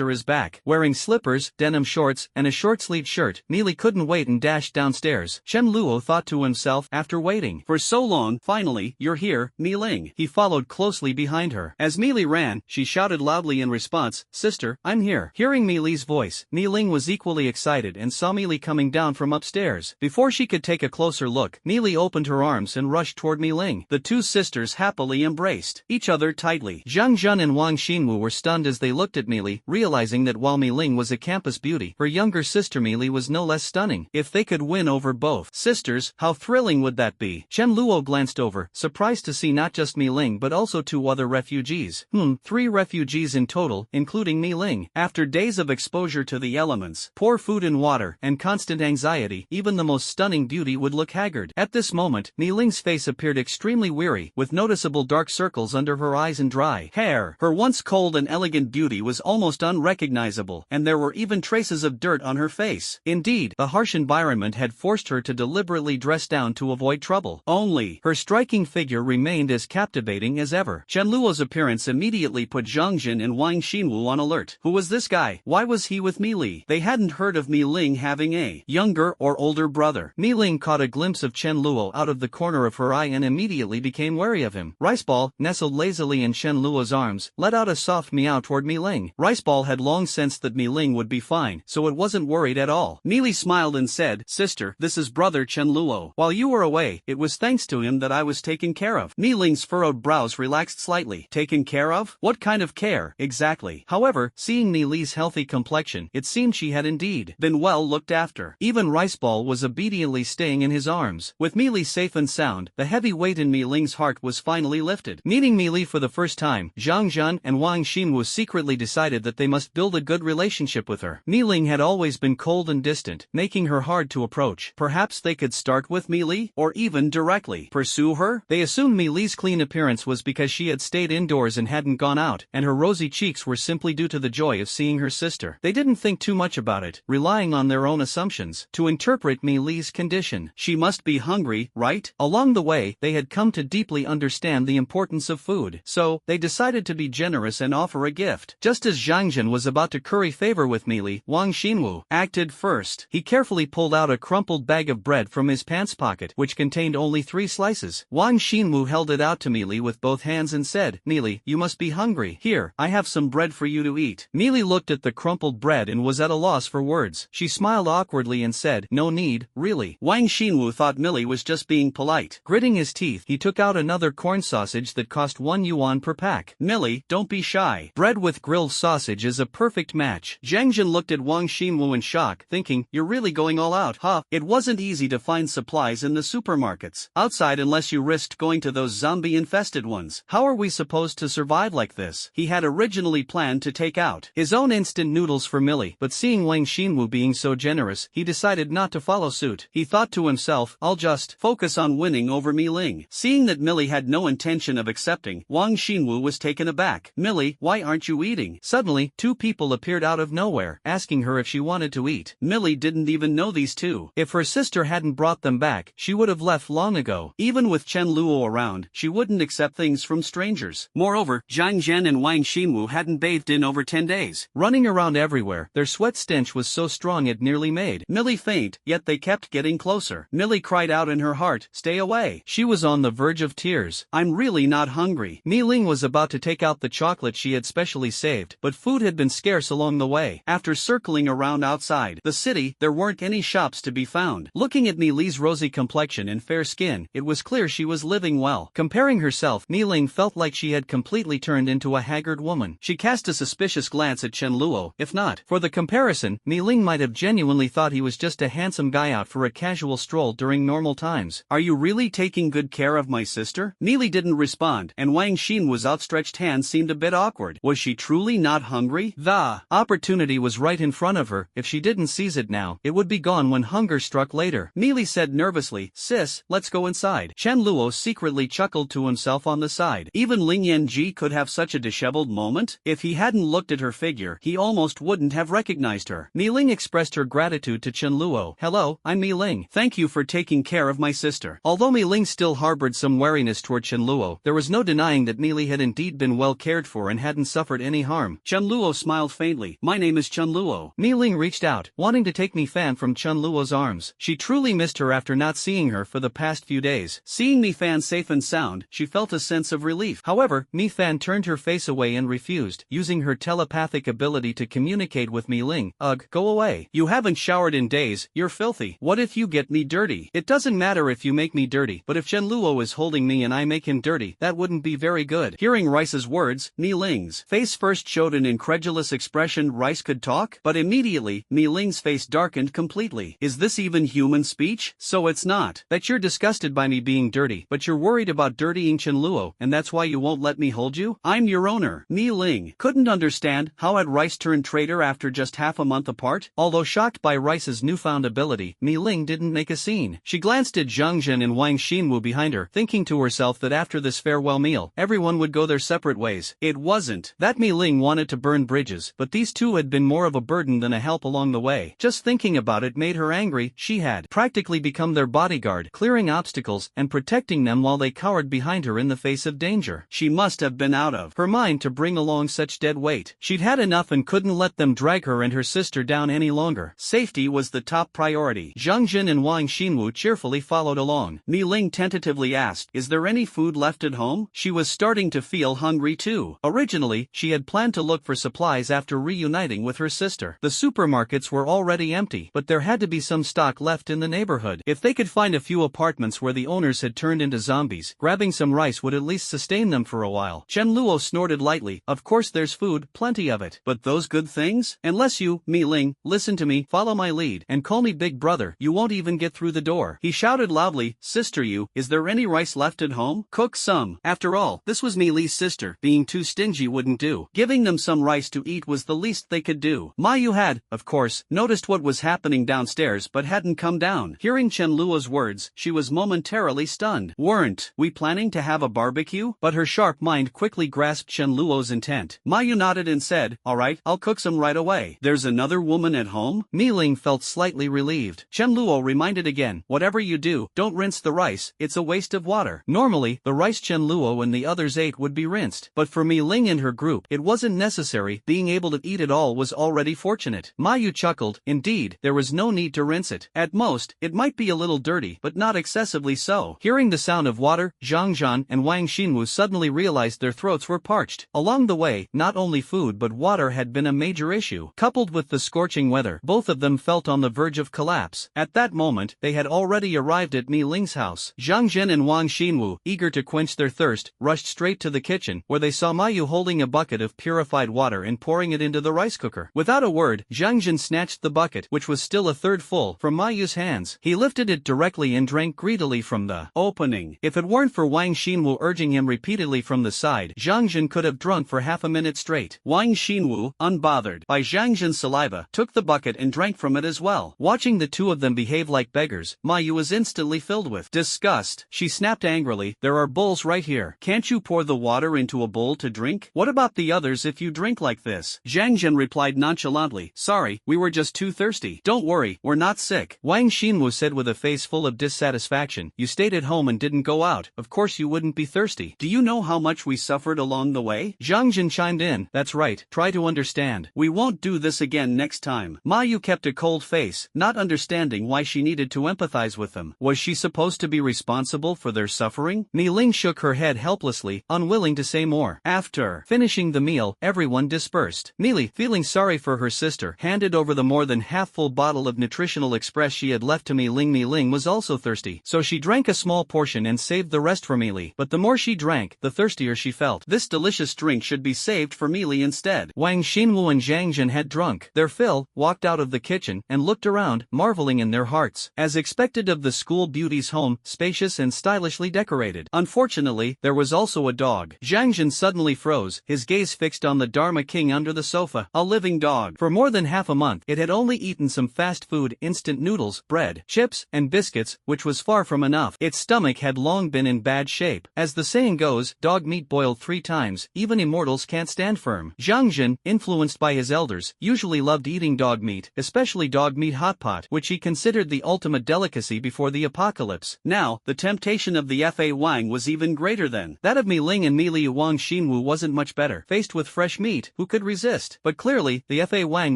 is back. Wearing slippers, denim shorts, and a short-sleeved shirt, Meili couldn't wait and dashed downstairs. Chen Luo thought to himself, after waiting for so long, finally, you're here, Meiling. He followed closely behind her. As Meili ran, she shouted loudly in response, sister, I'm here. Hearing Meili's voice, Meiling was equally excited and saw Meili coming down from upstairs. Before she could take a closer look, Meili opened her arms and rushed toward Meiling. The two sisters happily embraced each other tightly. Zhang Jun and Wang Xinwu were stunned as they looked at Meili, realizing that while Meiling was a campus beauty, her younger sister Meili was no less stunning. If they could win over both sisters, how thrilling would that be? Chen Luo glanced over, surprised to see not just Meiling but also two other refugees. 3 refugees in total, including Meiling. After days of exposure to the elements, poor food and water, and constant anxiety, even the most stunning beauty would look haggard. At this moment, Meiling's face appeared extremely weary, with noticeable dark circles under her eyes and dry hair. Her once cold and elegant beauty was almost unrecognizable, and there were even traces of dirt on her face. Indeed, the harsh environment had forced her to deliberately dress down to avoid trouble. Only, her striking figure remained as captivating as ever. Chen Luo's appearance immediately put Zhang Jin and Wang Xinwu on alert. Who was this guy? Why was he with Meili? They hadn't heard of Meiling having a younger or older brother. Meiling caught a glimpse of Chen Luo out of the corner of her eye and immediately became wary of him. Riceball, nestled lazily in Chen Luo's arms, let out a soft meow toward Meiling. Riceball had long sensed that Meiling would be fine, so it wasn't worried at all. Meili smiled and said, sister, this is brother Chen Luo. While you were away, it was thanks to him that I was taken care of. Meiling's furrowed brows relaxed slightly. Taken care of? What kind of care, exactly? However, seeing Meili's healthy complexion, it seemed she had indeed been well looked after. Even Riceball was obediently staying in his arms. With Meili safe and sound, the heavy weight in Meiling's heart was finally lifted. Meeting Meili for the first time, Zhang Jun and Wang Xinwu secretly decided that they must build a good relationship with her. Meiling had always been cold and distant, making her hard to approach. Perhaps they could start with Meili, or even directly pursue her? They assumed Meili's clean appearance was because she had stayed indoors and hadn't gone out, and her rosy cheeks were simply due to the joy of seeing her sister. They didn't think too much about it, relying on their own assumptions to interpret Meili's condition. She must be hungry, right? Along the way, they had come to deeply understand the importance of food, so they decided to be generous and offer a gift. Just as Zhang Jin was about to curry favor with Meili, Wang Xinwu acted first. He carefully pulled out a crumpled bag of bread from his pants pocket, which contained only 3 slices. Wang Xinwu held it out to Meili with both hands and said, Meili, you must be hungry. Here, I have some bread for you to eat. Meili looked at the crumpled bread and was at a loss for words. She smiled awkwardly and said, no need, really. Wang Xinwu thought Meili was just being polite. Gritting his teeth, he took out another corn sausage that cost 1 yuan per pack. Meili, don't be shy. Bread with grilled sausage is a perfect match. Zhang Jin looked at Wang Xinwu in shock, thinking, you're really going all out, huh? It wasn't easy to find supplies in the supermarkets outside unless you risked going to those zombie-infested ones. How are we supposed to survive like this? He had originally planned to take out his own instant noodles for Meili, but seeing Wang Xinwu being so generous, he decided not to follow suit. He thought to himself, I'll just focus on winning over Meiling. Seeing that Meili had no intention of accepting, Wang Xinwu was taken aback. Meili, why aren't you eating? Suddenly, 2 people appeared out of nowhere, asking her if she wanted to eat. Meili didn't even know these 2. If her sister hadn't brought them back, she would have left long ago. Even with Chen Luo around, she wouldn't accept things from strangers. Moreover, Zhang Zhen and Wang Xinwu hadn't bathed in over 10 days. Running around everywhere, their sweat stench was so strong it nearly made Meili faint, yet they kept getting closer. Meili cried out in her heart, stay away. She was on the verge of tears. I'm really not hungry. Meiling was about to take out the chocolate she had specially saved, but food had been scarce along the way. After circling around outside the city, there weren't any shops to be found. found. Looking at Mi Li's rosy complexion and fair skin, it was clear she was living well. Comparing herself, Mi Ling felt like she had completely turned into a haggard woman. She cast a suspicious glance at Chen Luo. If not for the comparison, Mi Ling might have genuinely thought he was just a handsome guy out for a casual stroll during normal times. Are you really taking good care of my sister? Mi Li didn't respond, and Wang Xinwu's outstretched hand seemed a bit awkward. Was she truly not hungry? The opportunity was right in front of her. If she didn't seize it now, it would be gone when hunger struck later. Mi Li said nervously, "Sis, let's go inside." Chen Luo secretly chuckled to himself on the side. Even Ling Yanji could have such a disheveled moment. If he hadn't looked at her figure, he almost wouldn't have recognized her. Mi Ling expressed her gratitude to Chen Luo. "Hello, I'm Mi Ling. Thank you for taking care of my sister." Although Mi Ling still harbored some wariness toward Chen Luo, there was no denying that Mi Li had indeed been well cared for and hadn't suffered any harm. Chen Luo smiled faintly. "My name is Chen Luo." Mi Ling reached out, wanting to take Mi Fan from Chen Luo's arms. She truly missed her after not seeing her for the past few days. Seeing Mi Fan safe and sound, she felt a sense of relief. However, Mi Fan turned her face away and refused, using her telepathic ability to communicate with Mi Ling. "Ugh, go away. You haven't showered in days, you're filthy. What if you get me dirty?" "It doesn't matter if you make me dirty, but if Chen Luo is holding me and I make him dirty, that wouldn't be very good." Hearing Rice's words, Mi Ling's face first showed an incredulous expression. Rice could talk? But immediately, Mi Ling's face darkened completely. Is this even human speech? So it's not that you're disgusted by me being dirty, but you're worried about dirtying Chen Luo, and that's why you won't let me hold you? I'm your owner. Mi Ling couldn't understand how had Rice turned traitor after just half a month apart. Although shocked by Rice's newfound ability, Mi Ling didn't make a scene. She glanced at Zhang Jin and Wang Xinwu behind her, thinking to herself that after this farewell meal, everyone would go their separate ways. It wasn't that Mi Ling wanted to burn bridges, but these two had been more of a burden than a help along the way. Just thinking about it made her angry. She had practically become their bodyguard, clearing obstacles and protecting them while they cowered behind her in the face of danger. She must have been out of her mind to bring along such dead weight. She'd had enough and couldn't let them drag her and her sister down any longer. Safety was the top priority. Zhang Jin and Wang Xinwu cheerfully followed along. Mi Ling tentatively asked, "Is there any food left at home?" She was starting to feel hungry too. Originally, she had planned to look for supplies after reuniting with her sister. The supermarkets were already empty, but there had to be some stock left in the neighborhood. If they could find a few apartments where the owners had turned into zombies, grabbing some rice would at least sustain them for a while. Chen Luo snorted lightly. "Of course there's food, plenty of it. But those good things? Unless you, Mi Ling, listen to me, follow my lead, and call me big brother, you won't even get through the door." He shouted loudly, "Sister you, is there any rice left at home? Cook some." After all, this was Mi Li's sister. Being too stingy wouldn't do. Giving them some rice to eat was the least they could do. Ma Yu had, of course, noticed what was happening downstairs but hadn't come down. Hearing Chen Luo's words, she was momentarily stunned. "Weren't we planning to have a barbecue?" But her sharp mind quickly grasped Chen Luo's intent. Ma Yu nodded and said, "All right, I'll cook some right away." "There's another woman at home?" Mi Ling felt slightly relieved. Chen Luo reminded again, "Whatever you do, don't rinse the rice, it's a waste of water." Normally, the rice Chen Luo and the others ate would be rinsed, but for Mi Ling and her group, it wasn't necessary. Being able to eat it all was already fortunate. Ma Yu chuckled. Indeed, there was no need to rinse it. At most, it might be a little dirty, but not excessively so. Hearing the sound of water, Zhang Zhan and Wang Xinwu suddenly realized their throats were parched. Along the way, not only food but water had been a major issue. Coupled with the scorching weather, both of them felt on the verge of collapse. At that moment, they had already arrived at Mi Ling's house. Zhang Jin and Wang Xinwu, eager to quench their thirst, rushed straight to the kitchen, where they saw Ma Yu holding a bucket of purified water and pouring it into the rice cooker. Without a word, Zhang Jin snatched the bucket, which was still a third full, from Ma Yu's hands. He lifted it directly and drank greedily from the opening. If it weren't for Wang Xinwu urging him repeatedly from the side, Zhang Jin could have drunk for half a minute straight. Wang Xinwu, unbothered by Zhang Jin's saliva, took the bucket and drank from it as well. Watching the two of them behave like beggars, Ma Yu was instantly filled with disgust. She snapped angrily, "There are bowls right here. Can't you pour the water into a bowl to drink? What about the others if you drink like this?" Zhang Jin replied nonchalantly, "Sorry, we were just too thirsty." "Don't worry, we're not sick," Wang Xinwu said with a face full of dissatisfaction. "You stayed at home and didn't go out, of course you wouldn't be thirsty. Do you know how much we suffered along the way?" Zhang Jin chimed in, "That's right, try to understand. We won't do this again next time." Ma Yu kept a cold face, not understanding why she needed to empathize with them. Was she supposed to be responsible for their suffering? Mi Ling shook her head helplessly, unwilling to say more. After finishing the meal, everyone dispersed. Mi Li, feeling sorry for her sister, handed over the more than half-full bottle of nutritional express express she had left to Mi Ling. Mi Ling was also thirsty, so she drank a small portion and saved the rest for Mi Li. But the more she drank, the thirstier she felt. This delicious drink should be saved for Mi Li instead. Wang Xinwu and Zhang Jin had drunk their fill, walked out of the kitchen, and looked around, marveling in their hearts. As expected of the school beauty's home, spacious and stylishly decorated. Unfortunately, there was also a dog. Zhang Jin suddenly froze, his gaze fixed on the Dharma King under the sofa. A living dog. For more than half a month, it had only eaten some fast food, instant noodles, bread, chips, and biscuits, which was far from enough. Its stomach had long been in bad shape. As the saying goes, dog meat boiled 3 times, even immortals can't stand firm. Zhang Jin, influenced by his elders, usually loved eating dog meat, especially dog meat hot pot, which he considered the ultimate delicacy before the apocalypse. Now, the temptation of the Fa Wang was even greater than that of Mi Ling and Mi Li. Wang Xinwu wasn't much better. Faced with fresh meat, who could resist? But clearly, the Fa Wang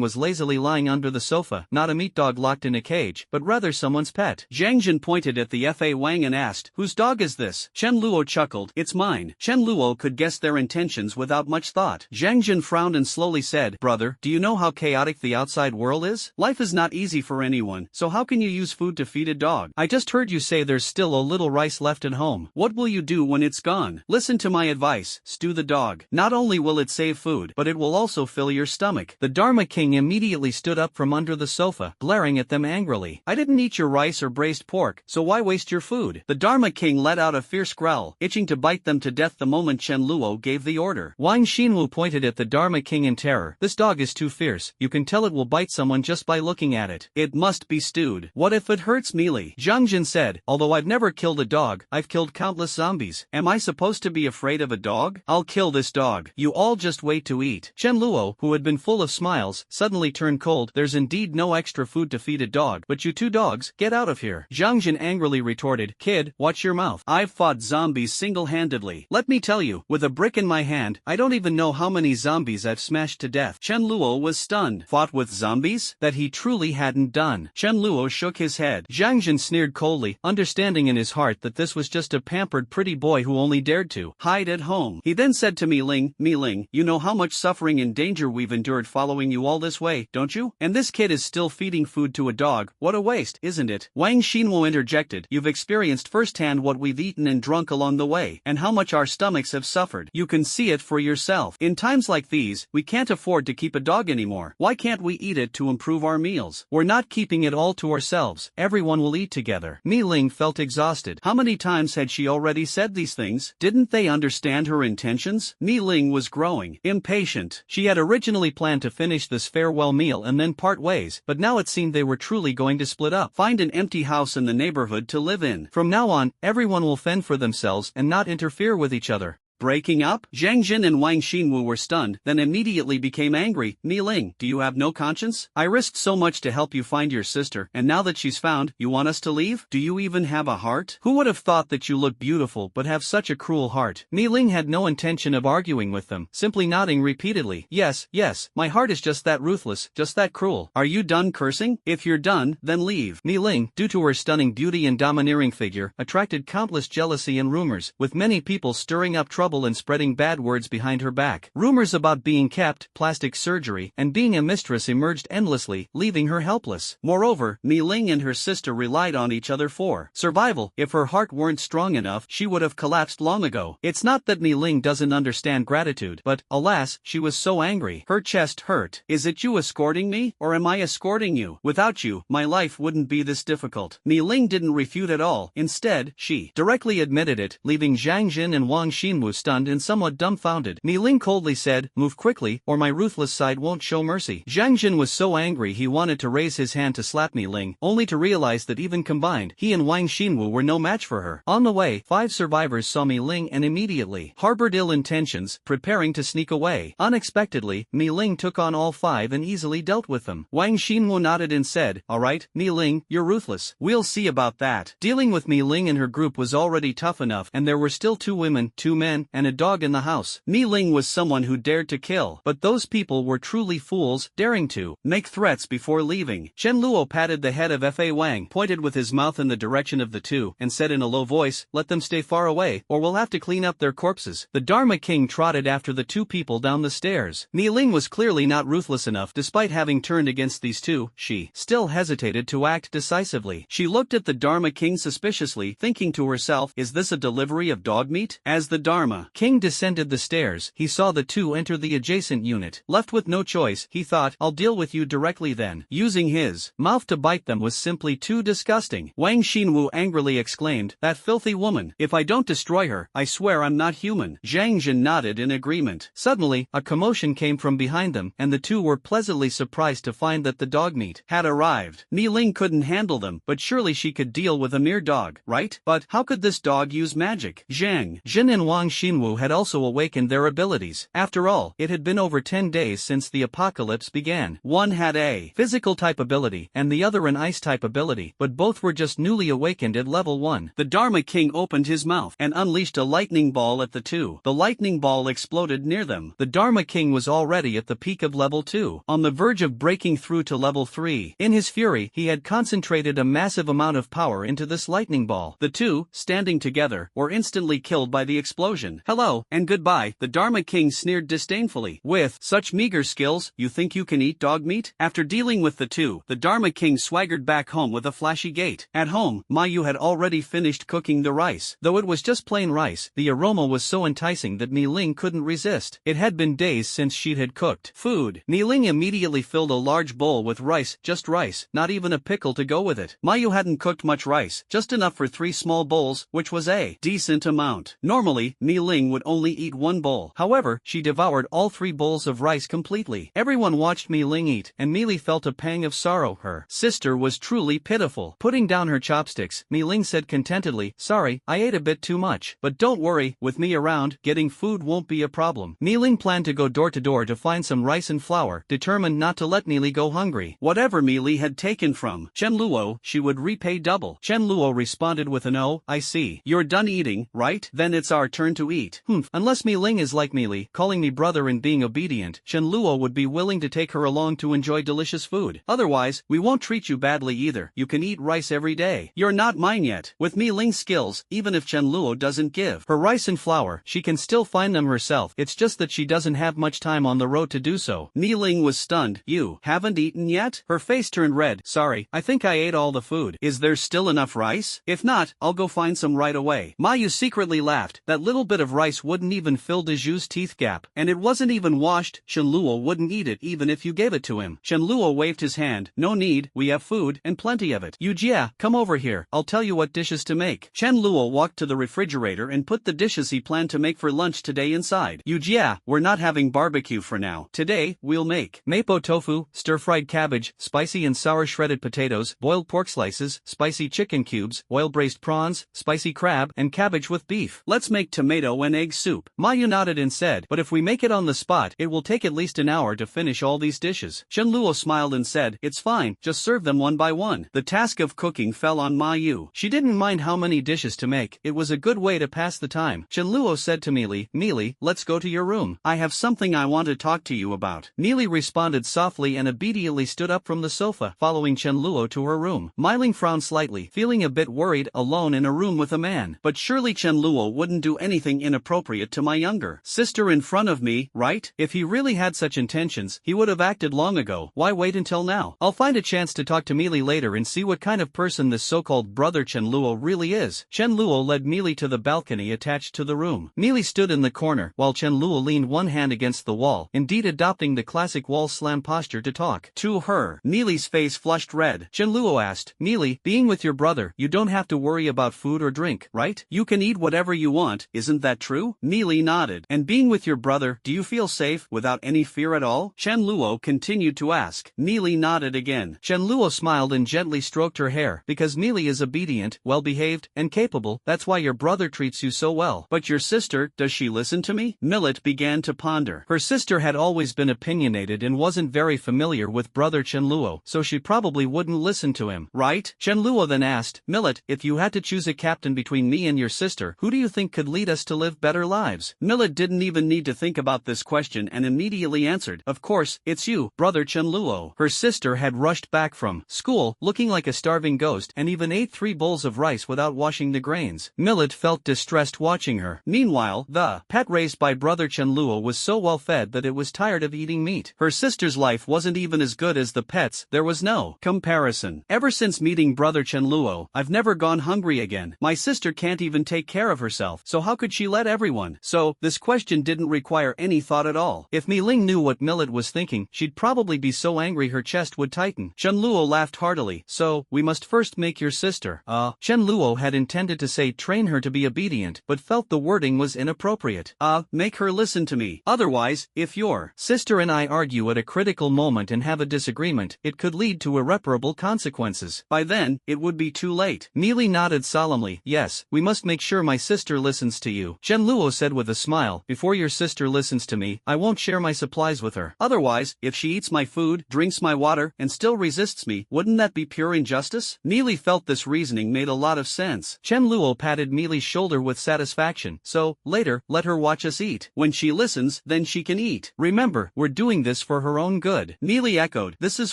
was lazily lying under the sofa, not a meat dog locked in a cage, but rather someone's pet. Zhang Jin pointed at the Fa Wang and asked, "Whose dog is this?" Chen Luo chuckled, "It's mine." Chen Luo could guess their intentions without much thought. Zhang Jin frowned and slowly said, "Brother, do you know how chaotic the outside world is? Life is not easy for anyone, so how can you use food to feed a dog? I just heard you say there's still a little rice left at home. What will you do when it's gone? Listen to my advice, stew the dog. Not only will it save food, but it will also fill your stomach." The Dharma King immediately stood up from under the sofa, glaring at them angrily. "I didn't eat your rice or braised pork, so why waste your food?" The Dharma King let out a fierce growl, itching to bite them to death the moment Chen Luo gave the order. Wang Xinwu pointed at the Dharma King in terror. "This dog is too fierce, you can tell it will bite someone just by looking at it." "It must be stewed." "What if it hurts Mi Li?" Zhang Jin said, "Although I've never killed a dog, I've killed countless zombies. Am I supposed to be afraid of a dog? I'll kill this dog. You all just wait to eat." Chen Luo, who had been full of smiles, suddenly turned cold. "There's indeed no extra food to feed a dog, but you 2 dogs, get out of here." Zhang Jin angrily retorted, "Kid, watch your mouth. I've fought zombies single-handedly. Let me tell you, with a brick in my hand, I don't even know how many zombies I've smashed to death." Chen Luo was stunned. Fought with zombies? That he truly hadn't done. Chen Luo shook his head. Zhang Jin sneered coldly, understanding in his heart that this was just a pampered pretty boy who only dared to hide at home. He then said to Mi Ling, "Mi Ling, you know how much suffering and danger we've endured following you all this way, don't you? And this kid is still feeding food to a dog. What a waste, isn't it?" Wang Xinwu interjected, "You've experienced firsthand what we've eaten and drunk along the way, and how much our stomachs have suffered. You can see it for yourself. In times like these, we can't afford to keep a dog anymore. Why can't we eat it to improve our meals? We're not keeping it all to ourselves. Everyone will eat together." Mi Ling felt exhausted. How many times had she already said these things? Didn't they understand her intentions? Mi Ling was growing impatient. She had originally planned to finish this farewell meal and then part ways, but now it seemed they were truly going to split up. Find an empty house in the neighborhood to live in. From now on, everyone will fend for themselves and not interfere with each other. Breaking up? Zhang Jin and Wang Xinwu were stunned, then immediately became angry. "Mi Ling, do you have no conscience? I risked so much to help you find your sister, and now that she's found, you want us to leave? Do you even have a heart? Who would have thought that you look beautiful but have such a cruel heart?" Mi Ling had no intention of arguing with them, simply nodding repeatedly. Yes, my heart is just that ruthless, just that cruel." "Are you done cursing? If you're done, then leave." Mi Ling, due to her stunning beauty and domineering figure, attracted countless jealousy and rumors, with many people stirring up trouble and spreading bad words behind her back. Rumors about being kept, plastic surgery, and being a mistress emerged endlessly, leaving her helpless. Moreover, Mi Ling and her sister relied on each other for survival. If her heart weren't strong enough, she would have collapsed long ago. It's not that Mi Ling doesn't understand gratitude, but, alas, she was so angry. Her chest hurt. "Is it you escorting me, or am I escorting you? Without you, my life wouldn't be this difficult." Mi Ling didn't refute at all. Instead, she directly admitted it, leaving Zhang Jin and Wang Xinwu stunned and somewhat dumbfounded. Mi Ling coldly said, "Move quickly, or my ruthless side won't show mercy." Zhang Jin was so angry he wanted to raise his hand to slap Mi Ling, only to realize that even combined, he and Wang Xinwu were no match for her. On the way, 5 survivors saw Mi Ling and immediately harbored ill intentions, preparing to sneak away. Unexpectedly, Mi Ling took on all 5 and easily dealt with them. Wang Xinwu nodded and said, "All right, Mi Ling, you're ruthless. We'll see about that." Dealing with Mi Ling and her group was already tough enough, and there were still 2 women, 2 men, Ling, and a dog in the house. Mi Ling was someone who dared to kill, but those people were truly fools, daring to make threats before leaving. Chen Luo patted the head of Fa Wang, pointed with his mouth in the direction of the two, and said in a low voice, "Let them stay far away, or we'll have to clean up their corpses." The Dharma King trotted after the two people down the stairs. Mi Ling was clearly not ruthless enough. Despite having turned against these two, she still hesitated to act decisively. She looked at the Dharma King suspiciously, thinking to herself, is this a delivery of dog meat? As the Dharma King descended the stairs, he saw the two enter the adjacent unit. Left with no choice, he thought, I'll deal with you directly then. Using his mouth to bite them was simply too disgusting. Wang Xinwu angrily exclaimed, that filthy woman. If I don't destroy her, I swear I'm not human. Zhang Jin nodded in agreement. Suddenly, a commotion came from behind them, and the two were pleasantly surprised to find that the dog meat had arrived. Mi Ling couldn't handle them, but surely she could deal with a mere dog, right? But how could this dog use magic? Zhang Jin and Wang Xinwu had also awakened their abilities. After all, it had been over 10 days since the apocalypse began. One had a physical type ability, and the other an ice type ability, but both were just newly awakened at level 1. The Dharma King opened his mouth and unleashed a lightning ball at the two. The lightning ball exploded near them. The Dharma King was already at the peak of level 2, on the verge of breaking through to level 3. In his fury, he had concentrated a massive amount of power into this lightning ball. The two, standing together, were instantly killed by the explosion. Hello, and goodbye, the Dharma King sneered disdainfully. With such meager skills, you think you can eat dog meat? After dealing with the two, the Dharma King swaggered back home with a flashy gait. At home, Mayu had already finished cooking the rice. Though it was just plain rice, the aroma was so enticing that Mi Ling couldn't resist. It had been days since she had cooked food. Mi Ling immediately filled a large bowl with rice, just rice, not even a pickle to go with it. Mayu hadn't cooked much rice, just enough for 3 small bowls, which was a decent amount. Normally, Mi Ling would only eat 1 bowl. However, she devoured all 3 bowls of rice completely. Everyone watched Mi Ling eat, and Mi Li felt a pang of sorrow. Her sister was truly pitiful. Putting down her chopsticks, Mi Ling said contentedly, sorry, I ate a bit too much. But don't worry, with me around, getting food won't be a problem. Mi Ling planned to go door to door to find some rice and flour, determined not to let Mi Li go hungry. Whatever Mi Li had taken from Chen Luo, she would repay double. Chen Luo responded with an oh, I see. You're done eating, right? Then it's our turn to eat. Unless Mi Ling is like Mi Li, calling me brother and being obedient, Chen Luo would be willing to take her along to enjoy delicious food. Otherwise, we won't treat you badly either. You can eat rice every day. You're not mine yet. With Mi Ling's skills, even if Chen Luo doesn't give her rice and flour, she can still find them herself. It's just that she doesn't have much time on the road to do so. Mi Ling was stunned. You haven't eaten yet? Her face turned red. Sorry, I think I ate all the food. Is there still enough rice? If not, I'll go find some right away. Mayu secretly laughed. That little bit of rice wouldn't even fill Deju's teeth gap. And it wasn't even washed. Chen Luo wouldn't eat it even if you gave it to him. Chen Luo waved his hand. No need, we have food, and plenty of it. Yujia, come over here. I'll tell you what dishes to make. Chen Luo walked to the refrigerator and put the dishes he planned to make for lunch today inside. Yujia, we're not having barbecue for now. Today, we'll make mapo tofu, stir-fried cabbage, spicy and sour shredded potatoes, boiled pork slices, spicy chicken cubes, oil-braised prawns, spicy crab, and cabbage with beef. Let's make tomato and egg soup. Mayu nodded and said, but if we make it on the spot, it will take at least an hour to finish all these dishes. Chen Luo smiled and said, it's fine, just serve them one by one. The task of cooking fell on Mayu. She didn't mind how many dishes to make. It was a good way to pass the time. Chen Luo said to Mi Li, let's go to your room. I have something I want to talk to you about. Mi Li responded softly and obediently stood up from the sofa, following Chen Luo to her room. Mi Ling frowned slightly, feeling a bit worried, alone in a room with a man. But surely Chen Luo wouldn't do anything inappropriate to my younger sister in front of me, right? If he really had such intentions, he would have acted long ago. Why wait until now? I'll find a chance to talk to Mi Li later and see what kind of person this so-called brother Chen Luo really is. Chen Luo led Mi Li to the balcony attached to the room. Mi Li stood in the corner, while Chen Luo leaned one hand against the wall, indeed adopting the classic wall slam posture to talk to her. Mi Li's face flushed red. Chen Luo asked, Mi Li, being with your brother, you don't have to worry about food or drink, right? You can eat whatever you want, isn't that true? Mi Li nodded. And being with your brother, do you feel safe, without any fear at all? Chen Luo continued to ask. Mi Li nodded again. Chen Luo smiled and gently stroked her hair. Because Mi Li is obedient, well-behaved, and capable, that's why your brother treats you so well. But your sister, does she listen to me? Millet began to ponder. Her sister had always been opinionated and wasn't very familiar with brother Chen Luo, so she probably wouldn't listen to him, right? Chen Luo then asked, Millet, if you had to choose a captain between me and your sister, who do you think could lead us to to live better lives? Millet didn't even need to think about this question and immediately answered, of course, it's you, brother Chenluo. Her sister had rushed back from school, looking like a starving ghost, and even ate 3 bowls of rice without washing the grains. Millet felt distressed watching her. Meanwhile, the pet raised by brother Chenluo was so well fed that it was tired of eating meat. Her sister's life wasn't even as good as the pet's, there was no comparison. Ever since meeting brother Chenluo, I've never gone hungry again. My sister can't even take care of herself, so how could she let everyone? So, this question didn't require any thought at all. If Mi Ling knew what Millet was thinking, she'd probably be so angry her chest would tighten. Chenluo laughed heartily. So, we must first make your sister. Chenluo had intended to say train her to be obedient, but felt the wording was inappropriate. Make her listen to me. Otherwise, if your sister and I argue at a critical moment and have a disagreement, it could lead to irreparable consequences. By then, it would be too late. Meili nodded solemnly. Yes, we must make sure my sister listens to you. Chenluo said with a smile, before your sister listens to me, I won't share my supplies with her. Otherwise, if she eats my food, drinks my water, and still resists me, wouldn't that be pure injustice? Meili felt this reasoning made a lot of sense. Chenluo patted Meili's shoulder with satisfaction. So, later, let her watch us eat. When she listens, then she can eat. Remember, we're doing this for her own good. Meili echoed, this is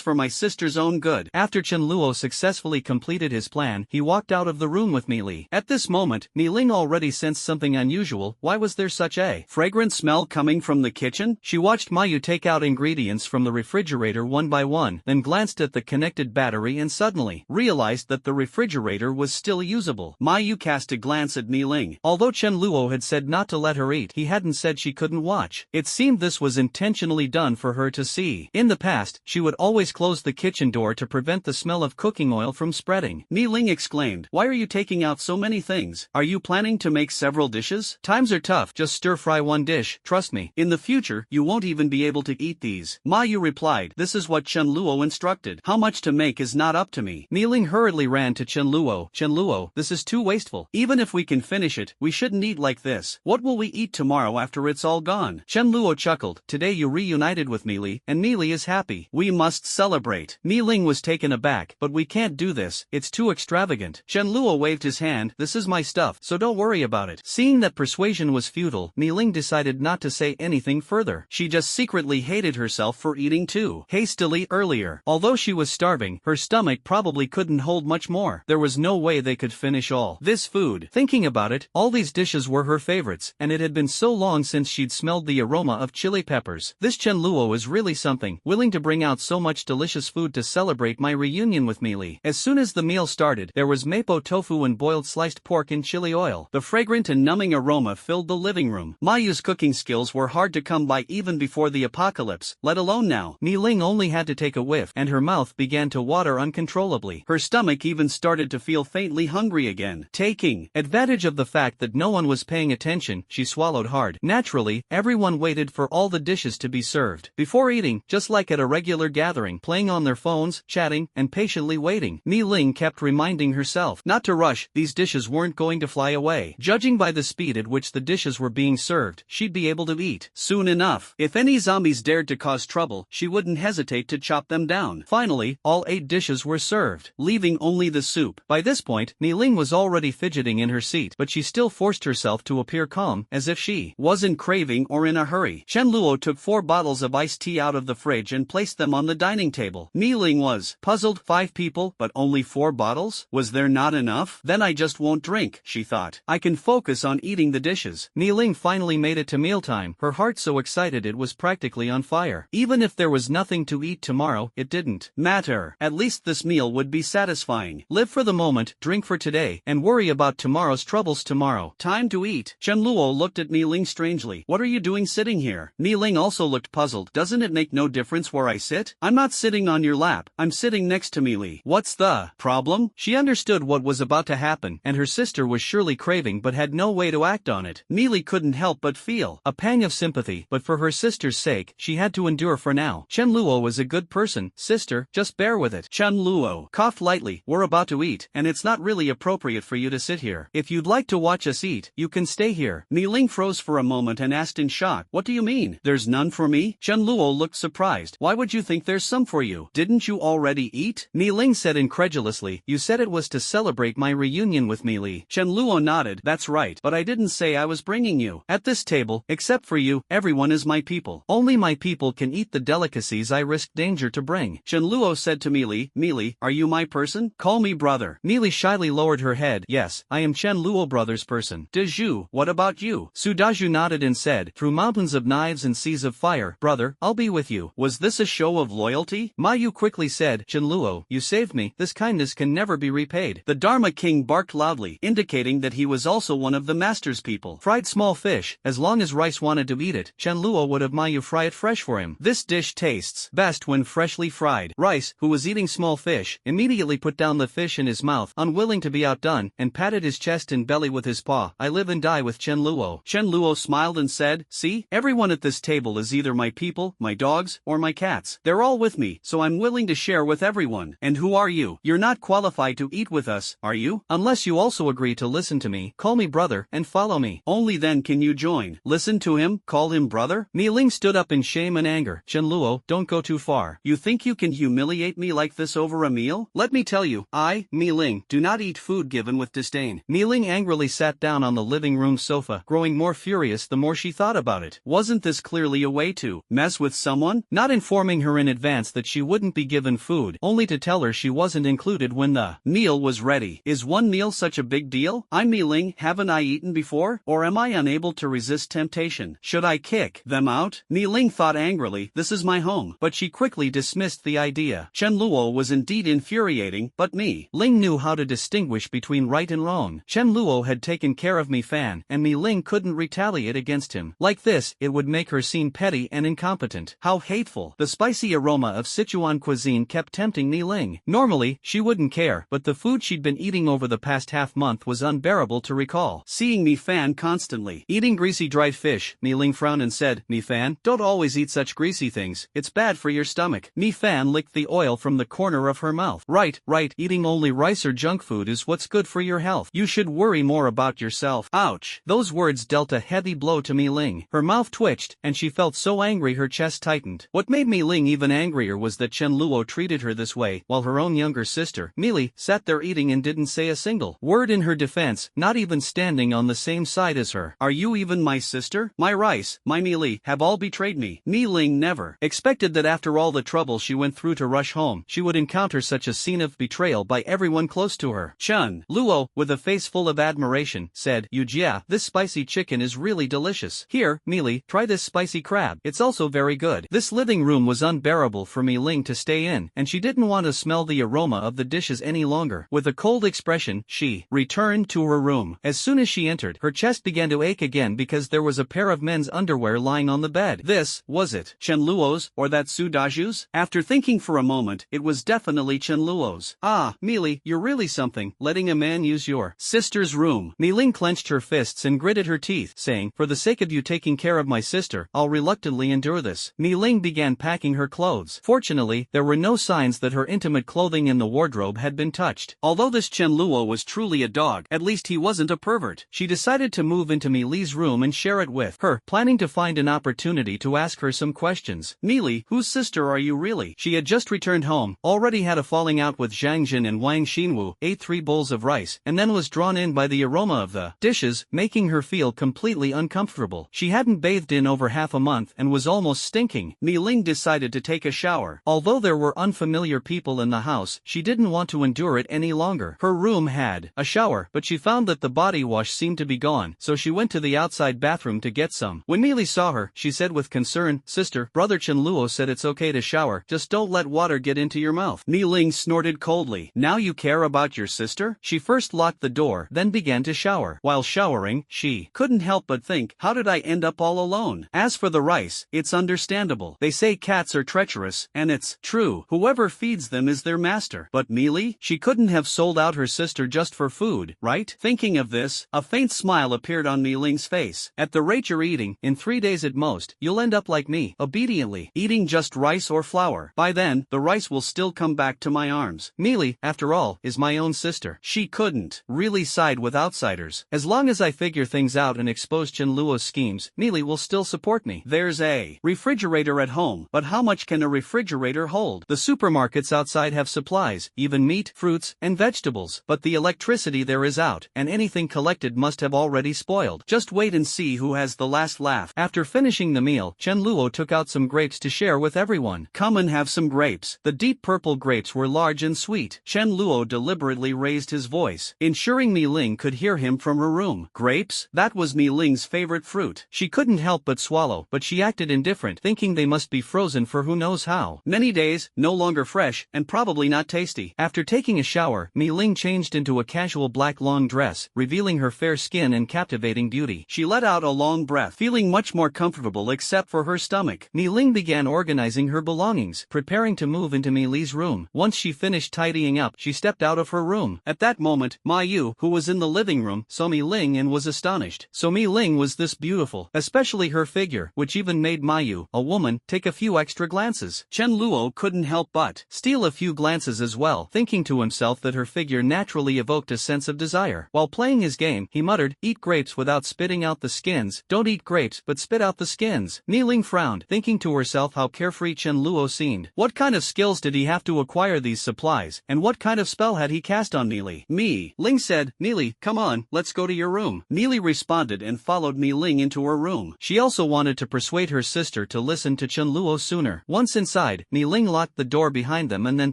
for my sister's own good. After Chenluo successfully completed his plan, he walked out of the room with Meili. At this moment, Mi Ling already sensed something unusual. Why was there such a fragrant smell coming from the kitchen? She watched Mayu take out ingredients from the refrigerator one by one, then glanced at the connected battery and suddenly realized that the refrigerator was still usable. Mayu cast a glance at Mi Ling. Although Chenluo had said not to let her eat, he hadn't said she couldn't watch. It seemed this was intentionally done for her to see. In the past, she would always close the kitchen door to prevent the smell of cooking oil from spreading. Mi Ling exclaimed, why are you taking out so many things? Are you planning to make several dishes? Times are tough, just stir-fry one dish, trust me. In the future, you won't even be able to eat these. Mayu replied, this is what Chenluo instructed. How much to make is not up to me. Mi Ling hurriedly ran to Chenluo. Chenluo, this is too wasteful. Even if we can finish it, we shouldn't eat like this. What will we eat tomorrow after it's all gone? Chenluo chuckled. Today you reunited with Meili, and Meili is happy. We must celebrate. Mi Ling was taken aback, but we can't do this, it's too extravagant. Chenluo waved his hand, this is my stuff, so don't worry about it. Seeing that persuasion was futile, Mi Ling decided not to say anything further. She just secretly hated herself for eating too hastily earlier. Although she was starving, her stomach probably couldn't hold much more. There was no way they could finish all this food. Thinking about it, all these dishes were her favorites, and it had been so long since she'd smelled the aroma of chili peppers. This Chenluo is really something, willing to bring out so much delicious food to celebrate my reunion with Meili. As soon as the meal started, there was mapo tofu and boiled sliced pork in chili oil. The fragrant and numbing aroma filled the living room. Mayu's cooking skills were hard to come by even before the apocalypse, let alone now. Mi Ling only had to take a whiff, and her mouth began to water uncontrollably. Her stomach even started to feel faintly hungry again. Taking advantage of the fact that no one was paying attention, she swallowed hard. Naturally, everyone waited for all the dishes to be served. Before eating, just like at a regular gathering, playing on their phones, chatting, and patiently waiting. Mi Ling kept reminding herself not to rush, these dishes weren't going to fly away. Judging by the speed at which the dishes were being served, she'd be able to eat soon enough. If any zombies dared to cause trouble, she wouldn't hesitate to chop them down. Finally, all 8 dishes were served, leaving only the soup. By this point, Mi Ling was already fidgeting in her seat, but she still forced herself to appear calm, as if she wasn't craving or in a hurry. Chenluo took 4 bottles of iced tea out of the fridge and placed them on the dining table. Mi Ling was puzzled. 5 people, but only 4 bottles? Was there not enough? Then I just won't drink, she thought. I can focus on eating the dishes. Mi Ling finally made it to mealtime, her heart so excited it was practically on fire. Even if there was nothing to eat tomorrow, it didn't matter. At least this meal would be satisfying. Live for the moment, drink for today, and worry about tomorrow's troubles tomorrow. Time to eat. Chenluo looked at Mi Ling strangely. What are you doing sitting here? Mi Ling also looked puzzled. Doesn't it make no difference where I sit? I'm not sitting on your lap, I'm sitting next to Meili. What's the problem? She understood what was about to happen, and her sister was surely craving but had no way to act on it. Meili couldn't help but feel a pang of sympathy, but for her sister's sake, she had to endure for now. Chenluo was a good person, sister, just bear with it. Chenluo coughed lightly. We're about to eat, and it's not really appropriate for you to sit here. If you'd like to watch us eat, you can stay here. Mi Ling froze for a moment and asked in shock, what do you mean? There's none for me? Chenluo looked surprised. Why would you think there's some for you? Didn't you already eat? Mi Ling said incredulously, you said it was to celebrate my reunion with Meili. Chenluo nodded, that's right, but I didn't didn't say I was bringing you. At this table, except for you, everyone is my people. Only my people can eat the delicacies I risked danger to bring. Shenluo said to Meili, Meili, are you my person? Call me brother. Meili shyly lowered her head. Yes, I am Shenluo brother's person. Dezhu, what about you? Sudaju nodded and said, through mountains of knives and seas of fire, brother, I'll be with you. Was this a show of loyalty? Mayu quickly said, Shenluo, you saved me, this kindness can never be repaid. The Dharma King barked loudly, indicating that he was also one of the master's people. Fried small fish, as long as Rice wanted to eat it, Shenluo would have Mayu fry it fresh for him. This dish tastes best when freshly fried. Rice, who was eating small fish, immediately put down the fish in his mouth, unwilling to be outdone, and patted his chest and belly with his paw. I live and die with Shenluo. Shenluo smiled and said, see, everyone at this table is either my people, my dogs, or my cats. They're all with me, so I'm willing to share with everyone. And who are you? You're not qualified to eat with us, are you? Unless you also agree to listen to me, call me brother, and follow me. Only then can you join. Listen to him, call him brother? Miling stood up in shame and anger. Shenluo, don't go too far. You think you can humiliate me like this over a meal? Let me tell you, I, Miling, do not eat food given with disdain. Miling angrily sat down on the living room sofa, growing more furious the more she thought about it. Wasn't this clearly a way to mess with someone? Not informing her in advance that she wouldn't be given food, only to tell her she wasn't included when the meal was ready. Is one meal such a big deal? I'm Miling, haven't I eaten before? Or am I unable to resist temptation? Should I kick them out? Miling thought angrily, this is my home, but she quickly dismissed the idea. Shenluo was indeed infuriating, but Ling knew how to distinguish between right and wrong. Shenluo had taken care of Fan, and Ling couldn't retaliate against him. Like this, it would make her seem petty and incompetent. How hateful. The spicy aroma of Sichuan cuisine kept tempting Ling. Normally, she wouldn't care, but the food she'd been eating over the past half-month was unbearable to recall. Seeing Fan constantly eating greasy dried fish, Ling frowned and said, Fan, don't always eat such greasy things, it's bad for your stomach. Fan licked the oil from the corner of her mouth. Right, eating only rice or junk food is what's good for your health. You should worry more about yourself. Ouch. Those words dealt a heavy blow to Ling. Her mouth twitched, and she felt so angry her chest tightened. What made Ling even angrier was that Shenluo treated her this way, while her own younger sister, Meili, sat there eating and didn't say a single word in her defense, not even standing on the same side as her. Are you even my sister? My Rice, my Meili, have all betrayed me. Ling never expected that after all the trouble she went through to rush home, she would encounter such a scene of betrayal by everyone close to her. Luo, with a face full of admiration, said, Yujia, this spicy chicken is really delicious. Here, Meili, try this spicy crab. It's also very good. This living room was unbearable for Ling to stay in, and she didn't want to smell the aroma of the dishes any longer. With a cold expression, she returned to her room. As soon as she entered, her chest began to ache again because there was a pair of men's underwear lying on the bed. This, was it Shenluo's, or that Sudaju's? After thinking for a moment, it was definitely Shenluo's. Ah, Meili, you're really something, letting a man use your sister's room. Ling clenched her fists and gritted her teeth, saying, for the sake of you taking care of my sister, I'll reluctantly endure this. Ling began packing her clothes. Fortunately, there were no signs that her intimate clothing in the wardrobe had been touched. Although this Shenluo was truly a dog, at least he wasn't a pervert. She decided to move into Meili's room and share it with her, planning to find an opportunity to ask her some questions. Meili, whose sister are you really? She had just returned home, already had a falling out with Zhang Jin and Wang Xinwu, ate 3 bowls of rice, and then was drawn in by the aroma of the dishes, making her feel completely uncomfortable. She hadn't bathed in over half a month and was almost stinking. Ling decided to take a shower. Although there were unfamiliar people in the house, she didn't want to endure it any longer. Her room had a shower, but she found that the body wash seemed to be gone, so she went to the outside bathroom to get some. When Meili saw her, she said with concern, Sister, Brother Shenluo said it's okay to shower, just don't let water get into your mouth. Ling snorted coldly. Now you care about your sister? She first locked the door, then began to shower. While showering, she couldn't help but think, how did I end up all alone? As for the rice, it's understandable. They say cats are treacherous, and it's true. Whoever feeds them is their master. But Meili? She couldn't have sold out her sister just for food, right? Thinking of this, a faint smile appeared on Ling's face. At the rate you're eating, in 3 days at most, you'll end up like me, obediently, eating just rice or flour. By then, the rice will still come back to my arms. Meili, after all, is my own sister. She couldn't really side with outsiders. As long as I figure things out and expose Shenluo's schemes, Meili will still support me. There's a refrigerator at home, but how much can a refrigerator hold? The supermarkets outside have supplies, even meat, fruits, and vegetables, but the electricity there is out, and anything collected must have have already spoiled. Just wait and see who has the last laugh. After finishing the meal, Chen Luo took out some grapes to share with everyone. Come and have some grapes. The deep purple grapes were large and sweet. Chen Luo deliberately raised his voice, ensuring Mi Ling could hear him from her room. Grapes? That was Mi Ling's favorite fruit. She couldn't help but swallow, but she acted indifferent, thinking they must be frozen for who knows how many days, no longer fresh, and probably not tasty. After taking a shower, Mi Ling changed into a casual black long dress, revealing her fair skin and captivating beauty. She let out a long breath, feeling much more comfortable except for her stomach. Mi Ling began organizing her belongings, preparing to move into Mi Li's room. Once she finished tidying up, she stepped out of her room. At that moment, Ma Yu, who was in the living room, saw Mi Ling and was astonished. So Mi Ling was this beautiful, especially her figure, which even made Ma Yu, a woman, take a few extra glances. Chen Luo couldn't help but steal a few glances as well, thinking to himself that her figure naturally evoked a sense of desire. While playing his game, he muttered, "Eat grapes without spitting out the skins. Don't eat grapes but spit out the skins." Mi Ling frowned, thinking to herself how carefree Chen Luo seemed. What kind of skills did he have to acquire these supplies, and what kind of spell had he cast on Mi Li? Mi Ling said, "Mi Li, come on, let's go to your room." Mi Li responded and followed Mi Ling into her room. She also wanted to persuade her sister to listen to Chen Luo sooner. Once inside, Mi Ling locked the door behind them and then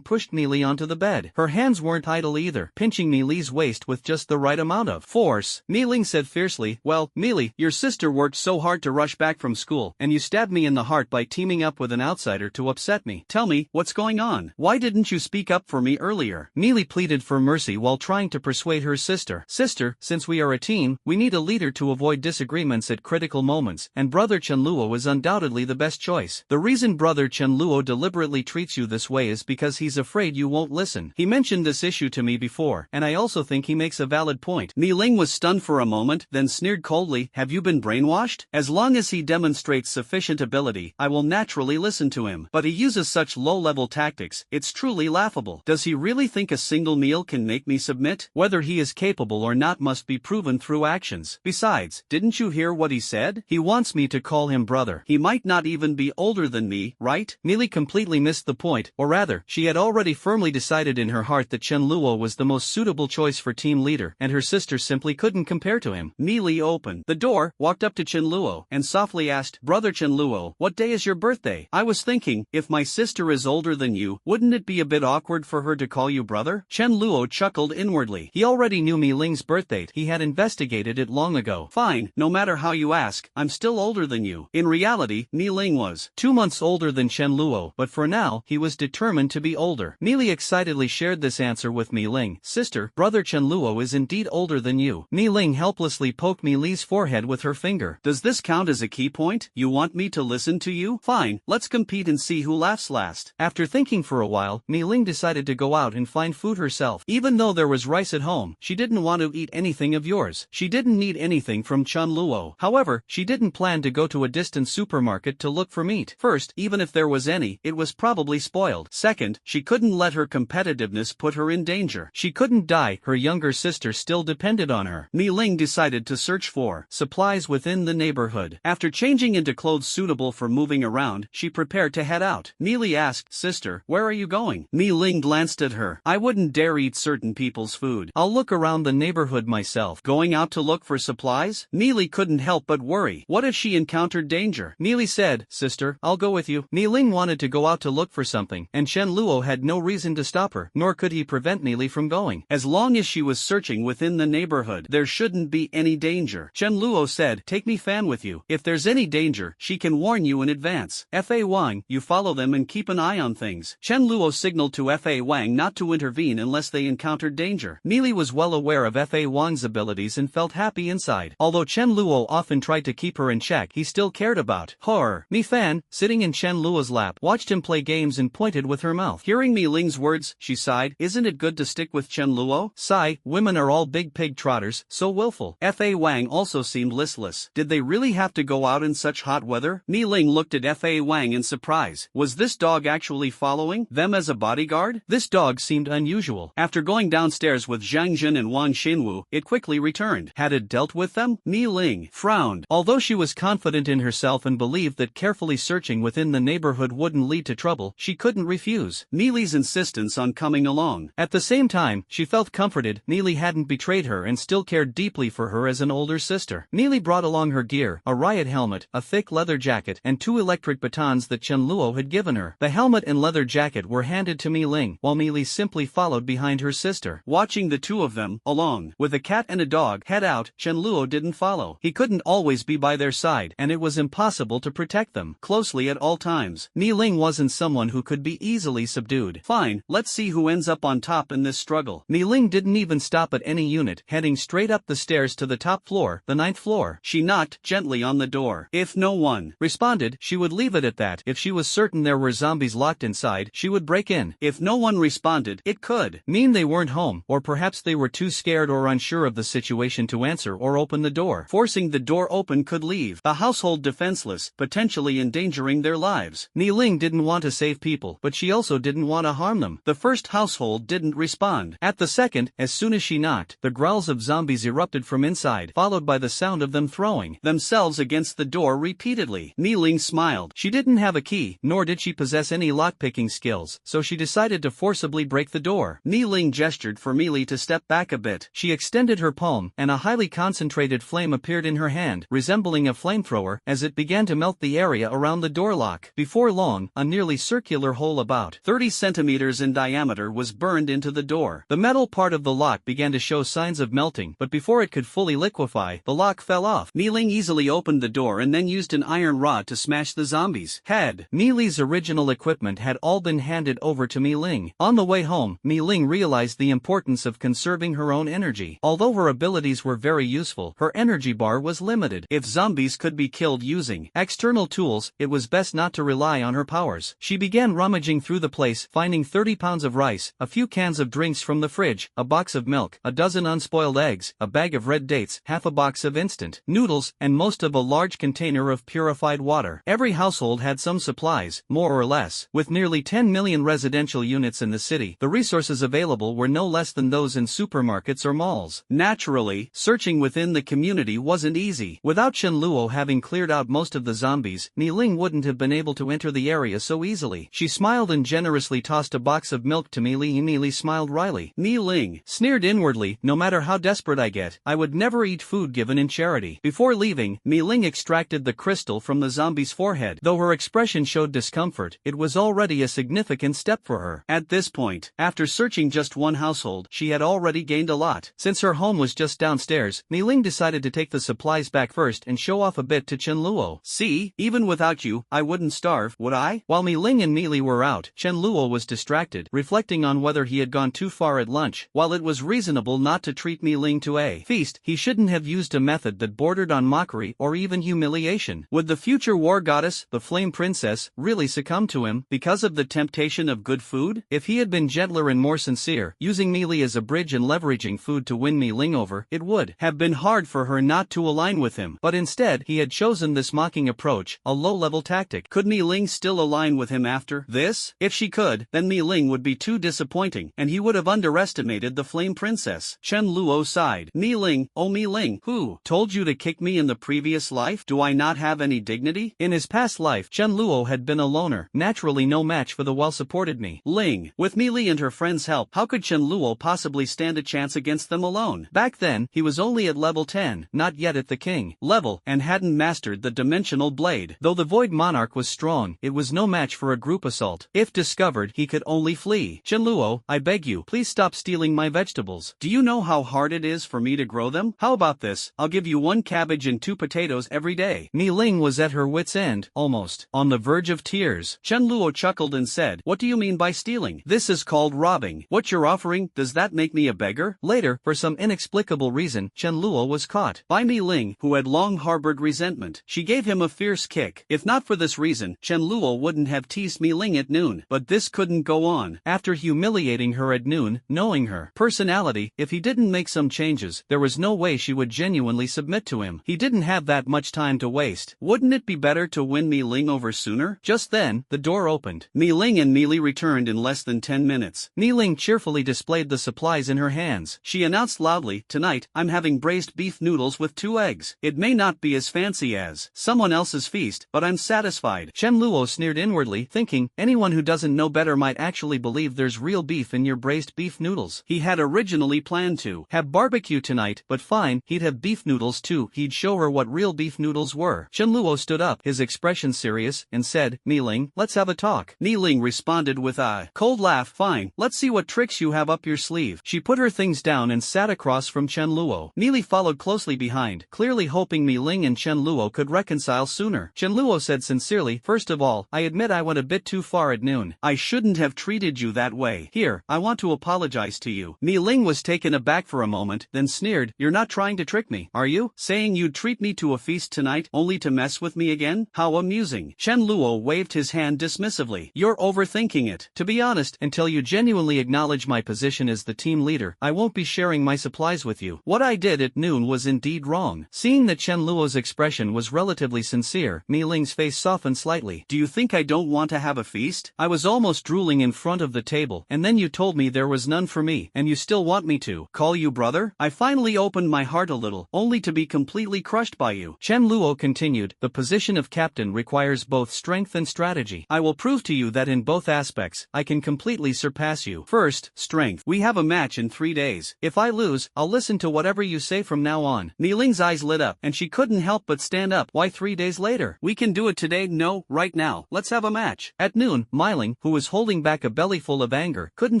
pushed Mi Li onto the bed. Her hands weren't idle either, pinching Mi Li's waist with just the right amount of force. Mi Ling said fiercely, "Well, Mi Li, your sister worked so hard to rush back from school, and you stabbed me in the heart by teaming up with an outsider to upset me. Tell me, what's going on? Why didn't you speak up for me earlier?" Mi Li pleaded for mercy while trying to persuade her sister. "Sister, since we are a team, we need a leader to avoid disagreements at critical moments, and brother Chen Luo is undoubtedly the best choice. The reason brother Chen Luo deliberately treats you this way is because he's afraid you won't listen. He mentioned this issue to me before, and I also think he makes a valid point." Mi Ling was stunned for a moment, then sneered coldly, "Have you been brainwashed? As long as he demonstrates sufficient ability, I will naturally listen to him. But he uses such low-level tactics, it's truly laughable. Does he really think a single meal can make me submit? Whether he is capable or not must be proven through actions. Besides, didn't you hear what he said? He wants me to call him brother. He might not even be older than me, right?" Mi Li completely missed the point, or rather, she had already firmly decided in her heart that Chen Luo was the most suitable choice for team leader, and her sister simply couldn't compare to him. Mi Li opened the door, walked up to Chen Luo, and softly asked, "Brother Chen Luo, what day is your birthday? I was thinking, if my sister is older than you, wouldn't it be a bit awkward for her to call you brother?" Chen Luo chuckled inwardly. He already knew Mi Ling's birthdate, he had investigated it long ago. "Fine, no matter how you ask, I'm still older than you." In reality, Mi Ling was 2 months older than Chen Luo, but for now, he was determined to be older. Mi Li excitedly shared this answer with Mi Ling. "Sister, brother Chen Luo is indeed older than you." Mi Ling helplessly poked Mi Li's forehead with her finger. "Does this count as a key point? You want me to listen to you? Fine, let's compete and see who laughs last." After thinking for a while, Mi Ling decided to go out and find food herself. Even though there was rice at home, she didn't want to eat anything of yours. She didn't need anything from Chen Luo. However, she didn't plan to go to a distant supermarket to look for meat. First, even if there was any, it was probably spoiled. Second, she couldn't let her competitiveness put her in danger. She couldn't die, her younger sister still depended on her. Mi Ling decided to search for supplies within the neighborhood. After changing into clothes suitable for moving around, she prepared to head out. Mi Li asked, "Sister, where are you going?" Mi Ling glanced at her. "I wouldn't dare eat certain people's food. I'll look around the neighborhood myself." Going out to look for supplies? Mi Li couldn't help but worry. What if she encountered danger? Mi Li said, "Sister, I'll go with you." Mi Ling wanted to go out to look for something, and Chen Luo had no reason to stop her, nor could he prevent Mi Li from going. As long as she was searching within the neighborhood, there shouldn't be any danger. Chen Luo said, "Take Mi Fan with you. If there's any danger, she can warn you in advance. F.A. Wang, you follow them and keep an eye on things." Chen Luo signaled to F.A. Wang not to intervene unless they encountered danger. Mi Li was well aware of F.A. Wang's abilities and felt happy inside. Although Chen Luo often tried to keep her in check, he still cared about her. Mi Fan, sitting in Chen Luo's lap, watched him play games and pointed with her mouth. Hearing Mi Ling's words, she sighed, "Isn't it good to stick with Chen Luo?" Sigh, women are all big pig trotters, so willful. F.A. Wang also seemed listless. Did they really have to go out in such hot weather? Mi Ling looked at F.A. Wang in surprise. Was this dog actually following them as a bodyguard? This dog seemed unusual. After going downstairs with Zhang Jin and Wang Xinwu, it quickly returned. Had it dealt with them? Mi Ling frowned. Although she was confident in herself and believed that carefully searching within the neighborhood wouldn't lead to trouble, she couldn't refuse Mi Li's insistence on coming along. At the same time, she felt comforted. Mi Li hadn't betrayed her and still cared cared deeply for her as an older sister. Mi Li brought along her gear, a riot helmet, a thick leather jacket, and 2 electric batons that Chen Luo had given her. The helmet and leather jacket were handed to Mi Ling, while Mi Li simply followed behind her sister. Watching the two of them, along with a cat and a dog, head out, Chen Luo didn't follow. He couldn't always be by their side, and it was impossible to protect them closely at all times. Mi Ling wasn't someone who could be easily subdued. Fine, let's see who ends up on top in this struggle. Mi Ling didn't even stop at any unit, heading straight up the stairs to the top floor, the 9th floor. She knocked gently on the door. If no one responded, she would leave it at that. If she was certain there were zombies locked inside, she would break in. If no one responded, it could mean they weren't home, or perhaps they were too scared or unsure of the situation to answer or open the door. Forcing the door open could leave the household defenseless, potentially endangering their lives. Mi Ling didn't want to save people, but she also didn't want to harm them. The first household didn't respond. At the second, as soon as she knocked, the growls of zombies erupted from inside, followed by the sound of them throwing themselves against the door repeatedly. Mi Ling smiled. She didn't have a key, nor did she possess any lockpicking skills, so she decided to forcibly break the door. Mi Ling gestured for Mi Li to step back a bit. She extended her palm, and a highly concentrated flame appeared in her hand, resembling a flamethrower, as it began to melt the area around the door lock. Before long, a nearly circular hole about 30 centimeters in diameter was burned into the door. The metal part of the lock began to show signs of melting, but before it could fully liquefy, the lock fell off. Mi Ling easily opened the door and then used an iron rod to smash the zombies' head. Mi Li's original equipment had all been handed over to Mi Ling. On the way home, Mi Ling realized the importance of conserving her own energy. Although her abilities were very useful, her energy bar was limited. If zombies could be killed using external tools, it was best not to rely on her powers. She began rummaging through the place, finding 30 pounds of rice, a few cans of drinks from the fridge, a box of milk, a dozen unspoiled eggs, a bag of red dates, half a box of instant noodles, and most of a large container of purified water. Every household had some supplies, more or less. With nearly 10 million residential units in the city, the resources available were no less than those in supermarkets or malls. Naturally, searching within the community wasn't easy. Without Chen Luo having cleared out most of the zombies, Mi Ling wouldn't have been able to enter the area so easily. She smiled and generously tossed a box of milk to Mi Li. Mi Li smiled wryly. Mi Ling sneered inwardly, no matter how desperate I get, I would never eat food given in charity. Before leaving, Mi Ling extracted the crystal from the zombie's forehead. Though her expression showed discomfort, it was already a significant step for her. At this point, after searching just one household, she had already gained a lot. Since her home was just downstairs, Mi Ling decided to take the supplies back first and show off a bit to Chen Luo. See, even without you, I wouldn't starve, would I? While Mi Ling and Mi Li were out, Chen Luo was distracted, reflecting on whether he had gone too far at lunch. While it was reasonable not to treat Mi Ling to a feast, he shouldn't have used a method that bordered on mockery or even humiliation. Would the future war goddess, the Flame Princess, really succumb to him because of the temptation of good food? If he had been gentler and more sincere, using Mi Li as a bridge and leveraging food to win Mi Ling over, it would have been hard for her not to align with him. But instead, he had chosen this mocking approach, a low-level tactic. Could Mi Ling still align with him after this? If she could, then Mi Ling would be too disappointing, and he would have underestimated the Flame Princess. Chen Luo sighed. Mi Ling, oh Mi Ling, who told you to kick me in the previous life? Do I not have any dignity? In his past life, Chen Luo had been a loner, naturally no match for the well-supported Mi Ling. With Mi Li and her friends' help, how could Chen Luo possibly stand a chance against them alone? Back then, he was only at level 10, not yet at the king level, and hadn't mastered the dimensional blade. Though the Void Monarch was strong, it was no match for a group assault. If discovered, he could only flee. Chen Luo, I beg you, please stop stealing my vegetables. Do you know how hard it is for me to grow them? How about this? I'll give you 1 cabbage and 2 potatoes every day. Mi Ling was at her wit's end, almost on the verge of tears. Chen Luo chuckled and said, what do you mean by stealing? This is called robbing. What you're offering, does that make me a beggar? Later, for some inexplicable reason, Chen Luo was caught by Mi Ling, who had long harbored resentment. She gave him a fierce kick. If not for this reason, Chen Luo wouldn't have teased Mi Ling at noon. But this couldn't go on. After humiliating her at noon, knowing her personality, if he didn't make some changes, there was no way she would genuinely submit to him. He didn't have that much time to waste. Wouldn't it be better to win Mi Ling over sooner? Just then, the door opened. Mi Ling and Mi Li returned in less than 10 minutes. Mi Ling cheerfully displayed the supplies in her hands. She announced loudly, tonight, I'm having braised beef noodles with 2 eggs. It may not be as fancy as someone else's feast, but I'm satisfied. Chen Luo sneered inwardly, thinking, anyone who doesn't know better might actually believe there's real beef in your braised beef noodles. He had originally planned to have barbecue tonight, but fine, he'd have beef noodles too. He'd show her what real beef noodles were. Chen stood up, his expression serious, and said, "Mi-ling, let's have a talk." Mi-ling responded with a cold laugh. "Fine, let's see what tricks you have up your sleeve." She put her things down and sat across from Chen Luo. Mi-ling followed closely behind, clearly hoping Mi-ling and Chen Luo could reconcile sooner. Chen Luo said sincerely, "First of all, I admit I went a bit too far at noon. I shouldn't have treated you that way. Here, I want to apologize to you." Mi-ling was taken aback for a moment, then sneered, "You're not trying to trick me, are you? Saying you'd treat me to a feast tonight, only to mess with me again? How amusing." Chen Luo waved his hand dismissively. "You're overthinking it. To be honest, until you genuinely acknowledge my position as the team leader, I won't be sharing my supplies with you. What I did at noon was indeed wrong." Seeing that Chen Luo's expression was relatively sincere, Mi-ling's face softened slightly. "Do you think I don't want to have a feast? I was almost drooling in front of the table, and then you told me there was none for me, and you still want me to call you brother? I finally opened my heart a little, only to be completely crushed by you." Chen Luo continued, "The position of captain requires both strength and strategy. I will prove to you that in both aspects, I can completely surpass you. First, strength. We have a match in 3 days. If I lose, I'll listen to whatever you say from now on." Mi-ling's eyes lit up, and she couldn't help but stand up. "Why 3 days later? We can do it today. No, right now. Let's have a match." At noon, Mi-ling, who was holding back a bellyful of anger, couldn't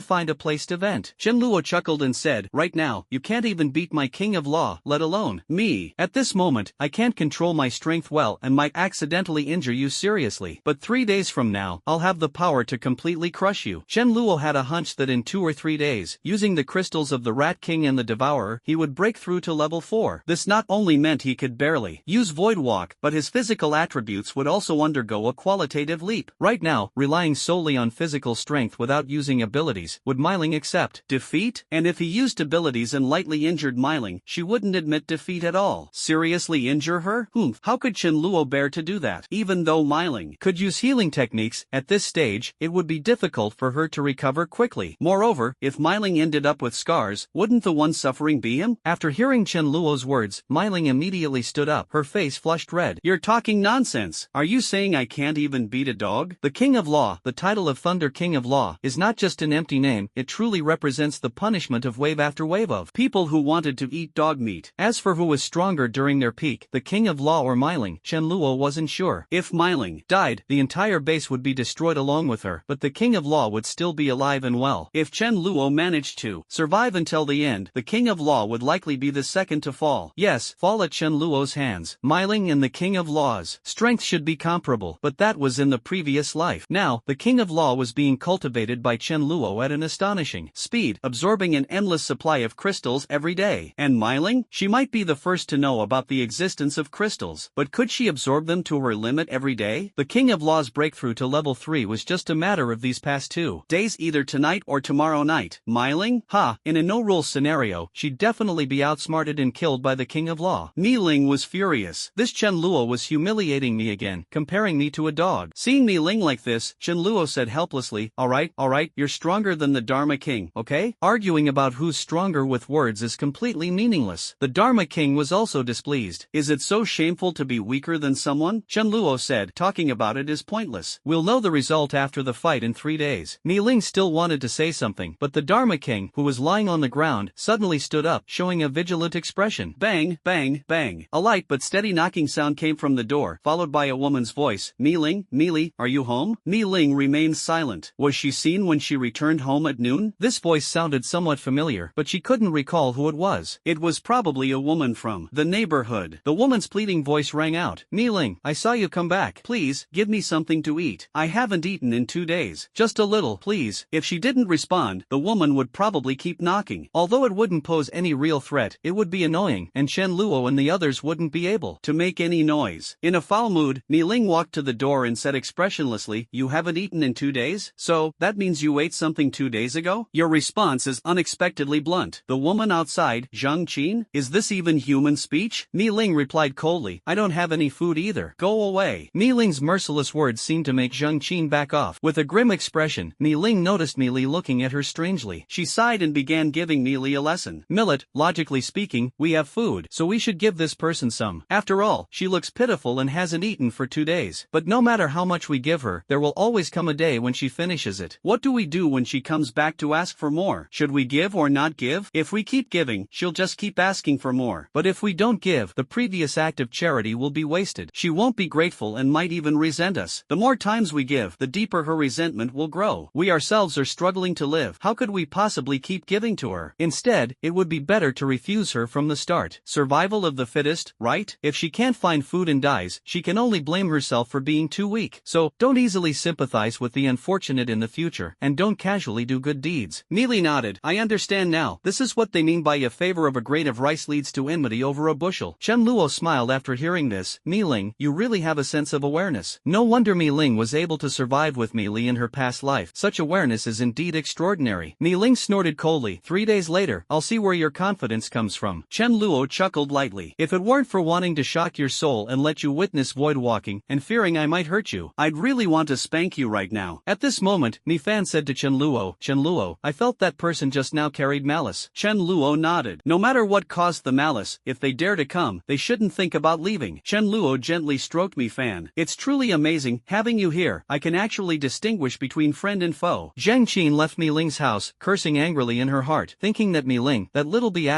find a place to vent. Chen Luo chuckled and said, "Right now, you can't even beat my king of law, let alone me. At this moment, I can't control my strength well and might accidentally injure you seriously. But 3 days from now, I'll have the power to completely crush you." Chen Luo had a hunch that in 2 or 3 days, using the crystals of the Rat King and the Devourer, he would break through to level 4. This not only meant he could barely use Void Walk, but his physical attributes would also undergo a qualitative leap. Right now, relying solely on physical strength without using abilities, would Mi-ling accept defeat? And if he used abilities and lightly injured Mi-ling, she wouldn't admit defeat at all. Seriously injure her? How could Chen Luo bear to do that? Even though Mi-ling could use healing techniques, at this stage, it would be difficult for her to recover quickly. Moreover, if Mi-ling ended up with scars, wouldn't the one suffering be him? After hearing Chen Luo's words, Mi-ling immediately stood up, her face flushed red. "You're talking nonsense. Are you saying I can't even beat a dog?" The King of Law, the title of Thunder King of Law, is not just an empty name, it truly represents the punishment of wave after wave of people who wanted to eat dog meat. As for who was stronger during their peak, the King of Law or Mi-ling, Chen Luo wasn't sure. If Mi-ling died, the entire base would be destroyed along with her, but the King of Law would still be alive and well. If Chen Luo managed to survive until the end, the King of Law would likely be the second to fall. Yes, fall at Chen Luo's hands. Mi-ling and the King of Law's strength should be comparable, but that was in the previous life. Now, the King of Law was being cultivated by Chen Luo at an astonishing speed, absorbing an endless supply of crystals every day. And Mi-ling? She might be the first to know about the existence of crystals, but could she absorb them to her limit every day? The King of Law's breakthrough to level 3 was just a matter of these past 2 days, either tonight or tomorrow night. Mi-ling? In a no-rules scenario, she'd definitely be outsmarted and killed by the King of Law. Mi-ling was furious. This Chen Luo was humiliating me again, comparing me to a dog. Seeing Mi-ling like this, Chen Luo said helplessly, all right, you're stronger than the Dharma King, okay? Arguing about who's stronger with words is completely meaningless. The Dharma King was also displeased. Is it so shameful to be weaker than someone? Chen Luo said, talking about it is pointless. We'll know the result after the fight in 3 days. Mi-ling still wanted to say something, but the Dharma King, who was lying on the ground, suddenly stood up, showing a vigilant expression. Bang, bang, bang. A light but steady knocking sound came from the door, followed by a woman's voice. Mi-ling, Mi-li, are you home? Mi-ling remained silent. Was she seen when she returned home at noon? This voice sounded somewhat familiar, but she couldn't recall who it was. It was probably a woman from the neighborhood. The woman's pleading voice rang out. Mi-ling, I saw you come back. Please, give me something to eat. I haven't eaten in 2 days. Just a little, please. If she didn't respond, the woman would probably keep knocking. Although it wouldn't pose any real threat, it would be annoying, and Chen Luo and the others wouldn't be able to make any noise. In a foul mood, Mi-ling walked to the door and said expressionlessly, you haven't eaten in 2 days? So, that means you ate something 2 days ago? Your response is unexpectedly blunt. The woman outside, Zhang Qin? Is this even human speech? Mi-ling replied coldly, I don't have any food either. Go away. Mi-ling's merciless words seemed to make Zhang Qin back off. With a grim expression, Mi-ling noticed Mi-li looking at her strangely. She sighed and began giving Mi-li a lesson. Millet, logically speaking, we have food, so we should give this person some. After all, she looks pitiful and hasn't eaten for 2 days. But no matter how much we give her, there will always come a day when she finishes it. What do we do when she comes back to ask for more? Should we give or not give? If we keep giving, giving, she'll just keep asking for more. But if we don't give, the previous act of charity will be wasted. She won't be grateful and might even resent us. The more times we give, the deeper her resentment will grow. We ourselves are struggling to live. How could we possibly keep giving to her? Instead, it would be better to refuse her from the start. Survival of the fittest, right? If she can't find food and dies, she can only blame herself for being too weak. So, don't easily sympathize with the unfortunate in the future, and don't casually do good deeds. Mealy nodded. I understand now. This is what they mean by a favor of a grain of rice leads to enmity over a bushel. Chen Luo smiled after hearing this. Mi Ling, you really have a sense of awareness. No wonder Mi Ling was able to survive with Mi Li in her past life. Such awareness is indeed extraordinary. Mi Ling snorted coldly. 3 days later, I'll see where your confidence comes from. Chen Luo chuckled lightly. If it weren't for wanting to shock your soul and let you witness void walking, and fearing I might hurt you, I'd really want to spank you right now. At this moment, Mi Fan said to Chen Luo, I felt that person just now carried malice. Chen Luo nodded. No matter what caused the malice, if they dare to come, they shouldn't think about leaving. Chen Luo gently stroked Mi Fan. It's truly amazing, having you here. I can actually distinguish between friend and foe. Zhang Qin left Mi Ling's house, cursing angrily in her heart, thinking that Mi Ling, that little b******,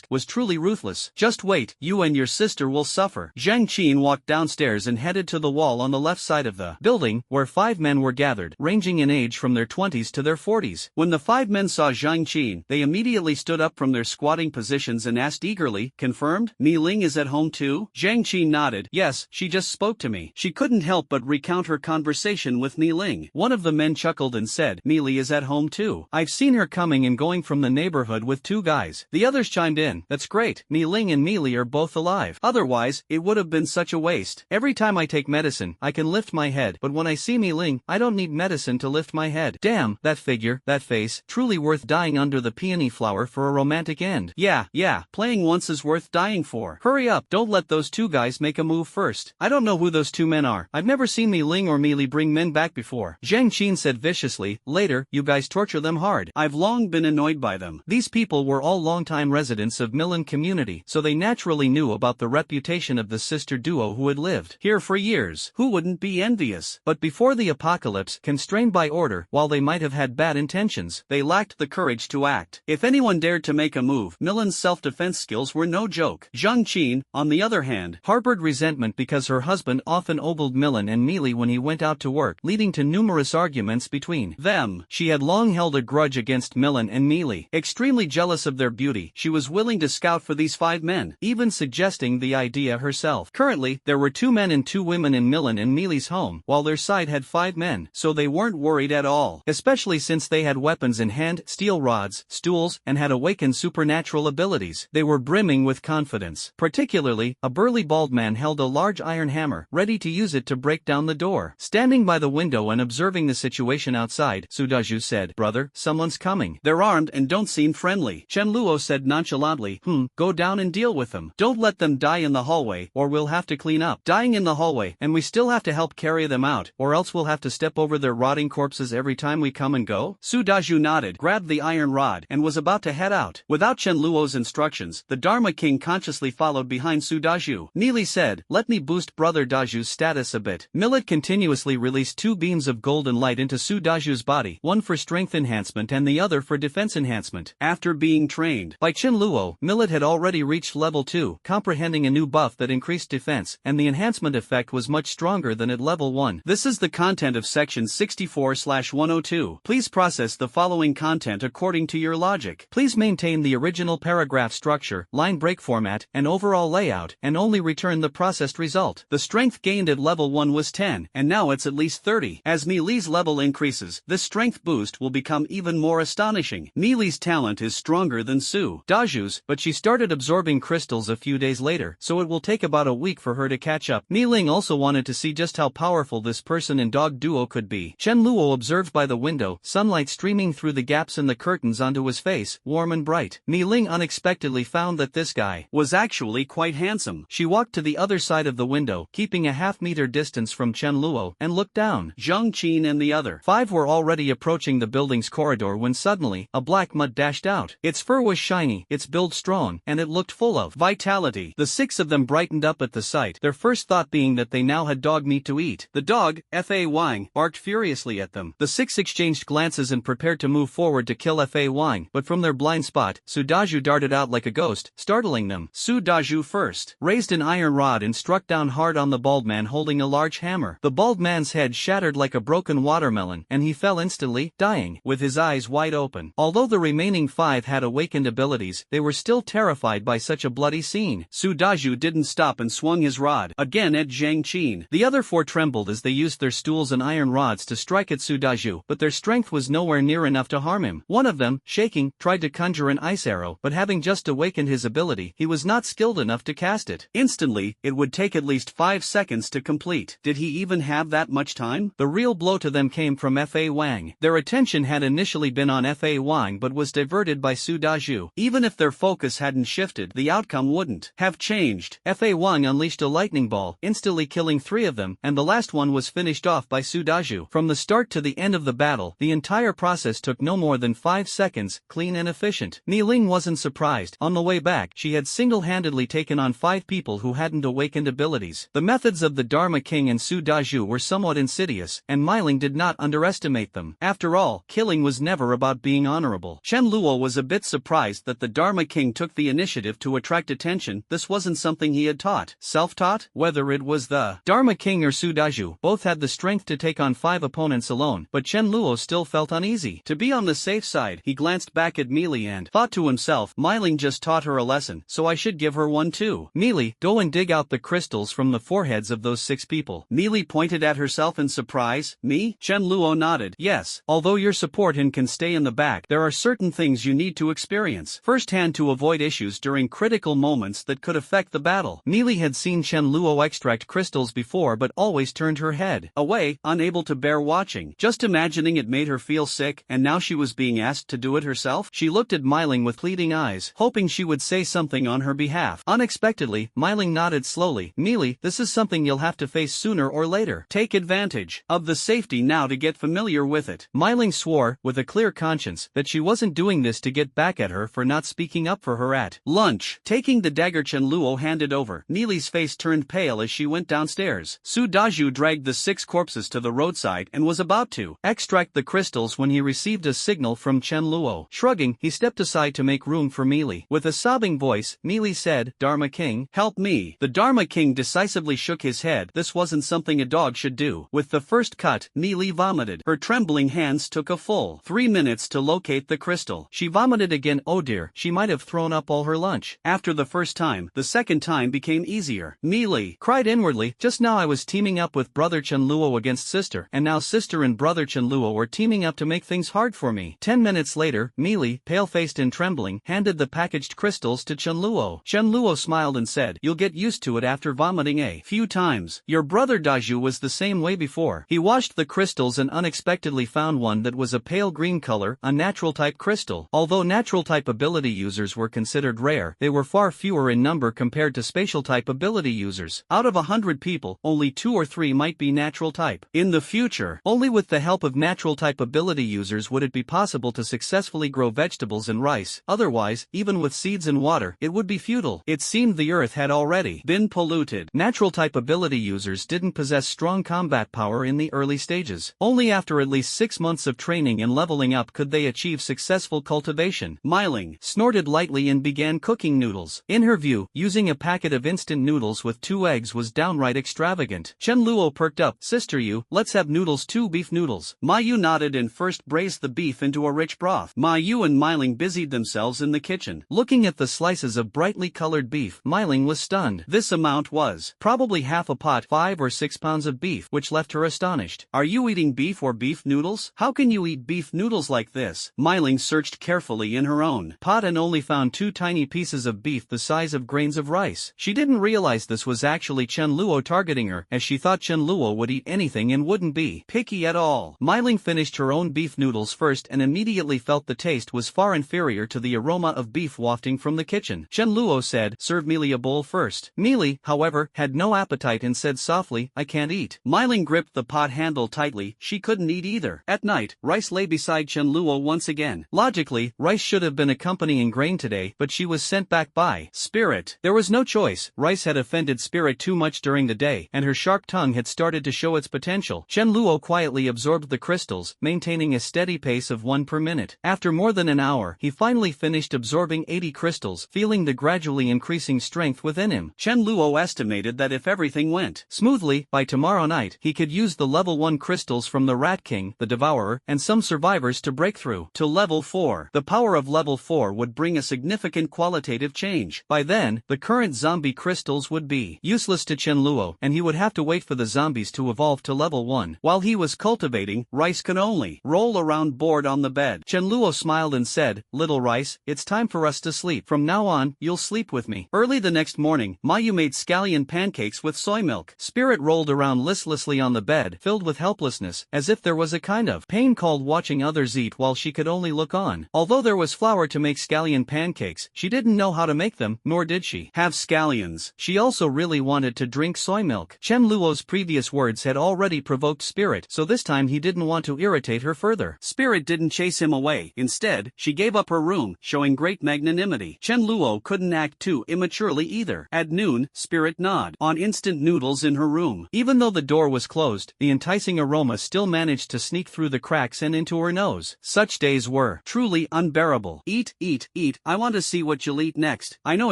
was truly ruthless. Just wait, you and your sister will suffer. Zhang Qin walked downstairs and headed to the wall on the left side of the building, where 5 men were gathered, ranging in age from their 20s to their 40s. When the 5 men saw Zhang Qin, they immediately stood up from their squatting positions and asked eagerly, confirmed? Mi Ling is at home too? Zhang Qin nodded. Yes, she just spoke to me. She couldn't help but recount her conversation with Mi Ling. One of the men chuckled and said, Mi Li is at home too. I've seen her coming and going from the neighborhood with 2 guys. The others chimed in. That's great. Mi Ling and Mi Li are both alive. Otherwise, it would have been such a waste. Every time I take medicine, I can lift my head, but when I see Mi Ling, I don't need medicine to lift my head. Damn, that figure, that face, truly worth dying under the peony flower for a romantic end. Yeah, playing once is worth dying for. Hurry up, don't let those 2 guys make a move first. I don't know who those 2 men are. I've never seen Mi Ling or Mi Li bring men back before. Zhang Qin said viciously. Later, you guys torture them hard. I've long been annoyed by them. These people were all longtime residents of Milan community, so they naturally knew about the reputation of the sister duo who had lived here for years. Who wouldn't be envious? But before the apocalypse, constrained by order, while they might have had bad intentions, they lacked the courage to act. If anyone dared to make a move, Milan's self-defense skills were no joke. Zhang Qin, on the other hand, harbored resentment because her husband often ogled Milan and Mi Li when he went out to work, leading to numerous arguments between them. She had long held a grudge against Milan and Mi Li. Extremely jealous of their beauty, she was willing to scout for these 5 men, even suggesting the idea herself. Currently, there were 2 men and 2 women in Milan and Mi Li's home, while their side had 5 men, so they weren't worried at all, especially since they had weapons in hand, steel rods, stools, and had awakened supernatural abilities. They were brimming with confidence. Particularly, a burly bald man held a large iron hammer, ready to use it to break down the door. Standing by the window and observing the situation outside, Sudaju said, Brother, someone's coming. They're armed and don't seem friendly. Chen Luo said nonchalantly, go down and deal with them. Don't let them die in the hallway, or we'll have to clean up. Dying in the hallway, and we still have to help carry them out, or else we'll have to step over their rotting corpses every time we come and go? Sudaju nodded, grabbed the iron rod, and was about to head out. Without Chen Luo's instructions, the Dharma King consciously followed behind Sudaju. Neely said, let me boost Brother Daju's status a bit. Millet continuously released 2 beams of golden light into Sudaju's body, one for strength enhancement and the other for defense enhancement. After being trained by Chen Luo, Millet had already reached level 2, comprehending a new buff that increased defense, and the enhancement effect was much stronger than at level 1. This is the content of section 64/102. Please process the following content according to your logic. Please maintain the original paragraph structure, line break format, and overall layout, and only return the processed result. The strength gained at level 1 was 10, and now it's at least 30. As Mi Li's level increases, this strength boost will become even more astonishing. Mi Li's talent is stronger than Su Daju's, but she started absorbing crystals a few days later, so it will take about a week for her to catch up. Mi Ling also wanted to see just how powerful this person and dog duo could be. Chen Luo observed by the window, sunlight streaming through the gaps in the curtains onto his face, warm and bright. Mi Ling unexpectedly found that this guy was actually quite handsome. She walked to the other side of the window, keeping a half-meter distance from Chen Luo, and looked down. Zhang Qin and the other 5 were already approaching the building's corridor when suddenly, a black mutt dashed out. Its fur was shiny, its build strong, and it looked full of vitality. The 6 of them brightened up at the sight, their first thought being that they now had dog meat to eat. The dog, Fa Wang, barked furiously at them. The 6 exchanged glances and prepared to move forward to kill Fa Wang. flying, but from their blind spot, Su Daju darted out like a ghost, startling them. Su Daju first raised an iron rod and struck down hard on the bald man holding a large hammer. The bald man's head shattered like a broken watermelon, and he fell instantly, dying, with his eyes wide open. Although the remaining 5 had awakened abilities, they were still terrified by such a bloody scene. Su Daju didn't stop and swung his rod again at Zhang Qin. The other 4 trembled as they used their stools and iron rods to strike at Su Daju, but their strength was nowhere near enough to harm him. One of them, shaking, tried to conjure an ice arrow, but having just awakened his ability, he was not skilled enough to cast it. Instantly, it would take at least 5 seconds to complete. Did he even have that much time? The real blow to them came from Fa Wang. Their attention had initially been on Fa Wang but was diverted by Su Daju. Even if their focus hadn't shifted, the outcome wouldn't have changed. Fa Wang unleashed a lightning ball, instantly killing 3 of them, and the last one was finished off by Su Daju. From the start to the end of the battle, the entire process took no more than 5 seconds, clean and efficient. Ni Ling wasn't surprised. On the way back, she had single-handedly taken on 5 people who hadn't awakened abilities. The methods of the Dharma King and Su Daju were somewhat insidious, and Meiling did not underestimate them. After all, killing was never about being honorable. Chen Luo was a bit surprised that the Dharma King took the initiative to attract attention. This wasn't something he had taught. Self-taught? Whether it was the Dharma King or Su Daju, both had the strength to take on 5 opponents alone, but Chen Luo still felt uneasy. To be on the safe side, he glanced back at Meili and thought to himself, Meiling just taught her a lesson, so I should give her one too. Meili, go and dig out the crystals from the foreheads of those 6 people. Meili pointed at herself in surprise. Me? Chen Luo nodded. Yes, although your support and can stay in the back, there are certain things you need to experience firsthand to avoid issues during critical moments that could affect the battle. Meili had seen Chen Luo extract crystals before but always turned her head away, unable to bear watching. Just imagining it made her feel sick, and now she was being asked to do it herself. She looked at Meiling with pleading eyes, hoping she would say something on her behalf. Unexpectedly, Meiling nodded slowly. Meili, this is something you'll have to face sooner or later. Take advantage of the safety now to get familiar with it. Meiling swore, with a clear conscience, that she wasn't doing this to get back at her for not speaking up for her at lunch. Taking the dagger Chen Luo handed over, Meili's face turned pale as she went downstairs. Su Daju dragged the 6 corpses to the roadside and was about to extract the crystals when he received a signal from Chen Luo. Shrugging, he stepped aside to make room for Meili. With a sobbing voice, Meili said, Dharma King, help me. The Dharma King decisively shook his head. This wasn't something a dog should do. With the first cut, Meili vomited. Her trembling hands took a full 3 minutes to locate the crystal. She vomited again. Oh dear, she might have thrown up all her lunch. After the first time, the second time became easier. Meili cried inwardly, just now I was teaming up with brother Chen Luo against sister, and now sister and brother Chen Luo were teaming up to make things hard for me. 10 minutes later, Meili, pale-faced and trembling, handed the packaged crystals to Chen Luo. Chen Luo smiled and said, you'll get used to it after vomiting a few times. Your brother Daju was the same way before. He washed the crystals and unexpectedly found one that was a pale green color, a natural type crystal. Although natural type ability users were considered rare, they were far fewer in number compared to spatial type ability users. Out of 100 people, only 2 or 3 might be natural type. In the future, only with the help of natural type ability users would it be possible to successfully grow vegetables and rice. Otherwise, even with seeds and water, it would be futile. It seemed the earth had already been polluted. Natural type ability users didn't possess strong combat power in the early stages. Only after at least 6 months of training and leveling up could they achieve successful cultivation. Meiling snorted lightly and began cooking noodles. In her view, using a packet of instant noodles with 2 eggs was downright extravagant. Chen Luo perked up. Sister Yu, let's have noodles too. Beef noodles. Ma Yu nodded and first braised the beef into a rich broth. Ma Yu and Meiling busied themselves in the kitchen. Looking at the slices of brightly colored beef, Meiling was stunned. This amount was probably half a pot, 5 or 6 pounds of beef, which left her astonished. Are you eating beef or beef noodles? How can you eat beef noodles like this? Meiling searched carefully in her own pot and only found 2 tiny pieces of beef the size of grains of rice. She didn't realize this was actually Chen Luo targeting her, as she thought Chen Luo would eat anything and wouldn't be picky at all. Meiling finished her own beef noodles first and immediately felt the taste was far inferior to the aroma of beef wafting from the kitchen. Chen Luo said, serve Meili a bowl first. Meili, however, had no appetite and said softly, I can't eat. Meiling gripped the pot handle tightly. She couldn't eat either. At night, Rice lay beside Chen Luo once again. Logically, Rice should have been accompanying Grain today, but she was sent back by Spirit. There was no choice. Rice had offended Spirit too much during the day, and her sharp tongue had started to show its potential. Chen Luo quietly absorbed the crystals, maintaining a steady pace of 1 per minute. After After more than an hour, he finally finished absorbing 80 crystals, feeling the gradually increasing strength within him. Chen Luo estimated that if everything went smoothly, by tomorrow night, he could use the level 1 crystals from the Rat King, the Devourer, and some survivors to break through to level 4. The power of level 4 would bring a significant qualitative change. By then, the current zombie crystals would be useless to Chen Luo, and he would have to wait for the zombies to evolve to level 1. While he was cultivating, Rice could only roll around bored on the bed. Chen Luo smiled and said, "Little Rice, it's time for us to sleep. From now on, you'll sleep with me." Early the next morning, Mayu made scallion pancakes with soy milk. Spirit rolled around listlessly on the bed, filled with helplessness, as if there was a kind of pain called watching others eat while she could only look on. Although there was flour to make scallion pancakes, she didn't know how to make them, nor did she have scallions. She also really wanted to drink soy milk. Chen Luo's previous words had already provoked Spirit, so this time he didn't want to irritate her further. Spirit didn't chase him away. Instead, she gave up her room, showing great magnanimity. Chen Luo couldn't act too immaturely either. At noon, Spirit gnawed on instant noodles in her room. Even though the door was closed, the enticing aroma still managed to sneak through the cracks and into her nose. Such days were truly unbearable. Eat, eat, eat. I want to see what you'll eat next. I know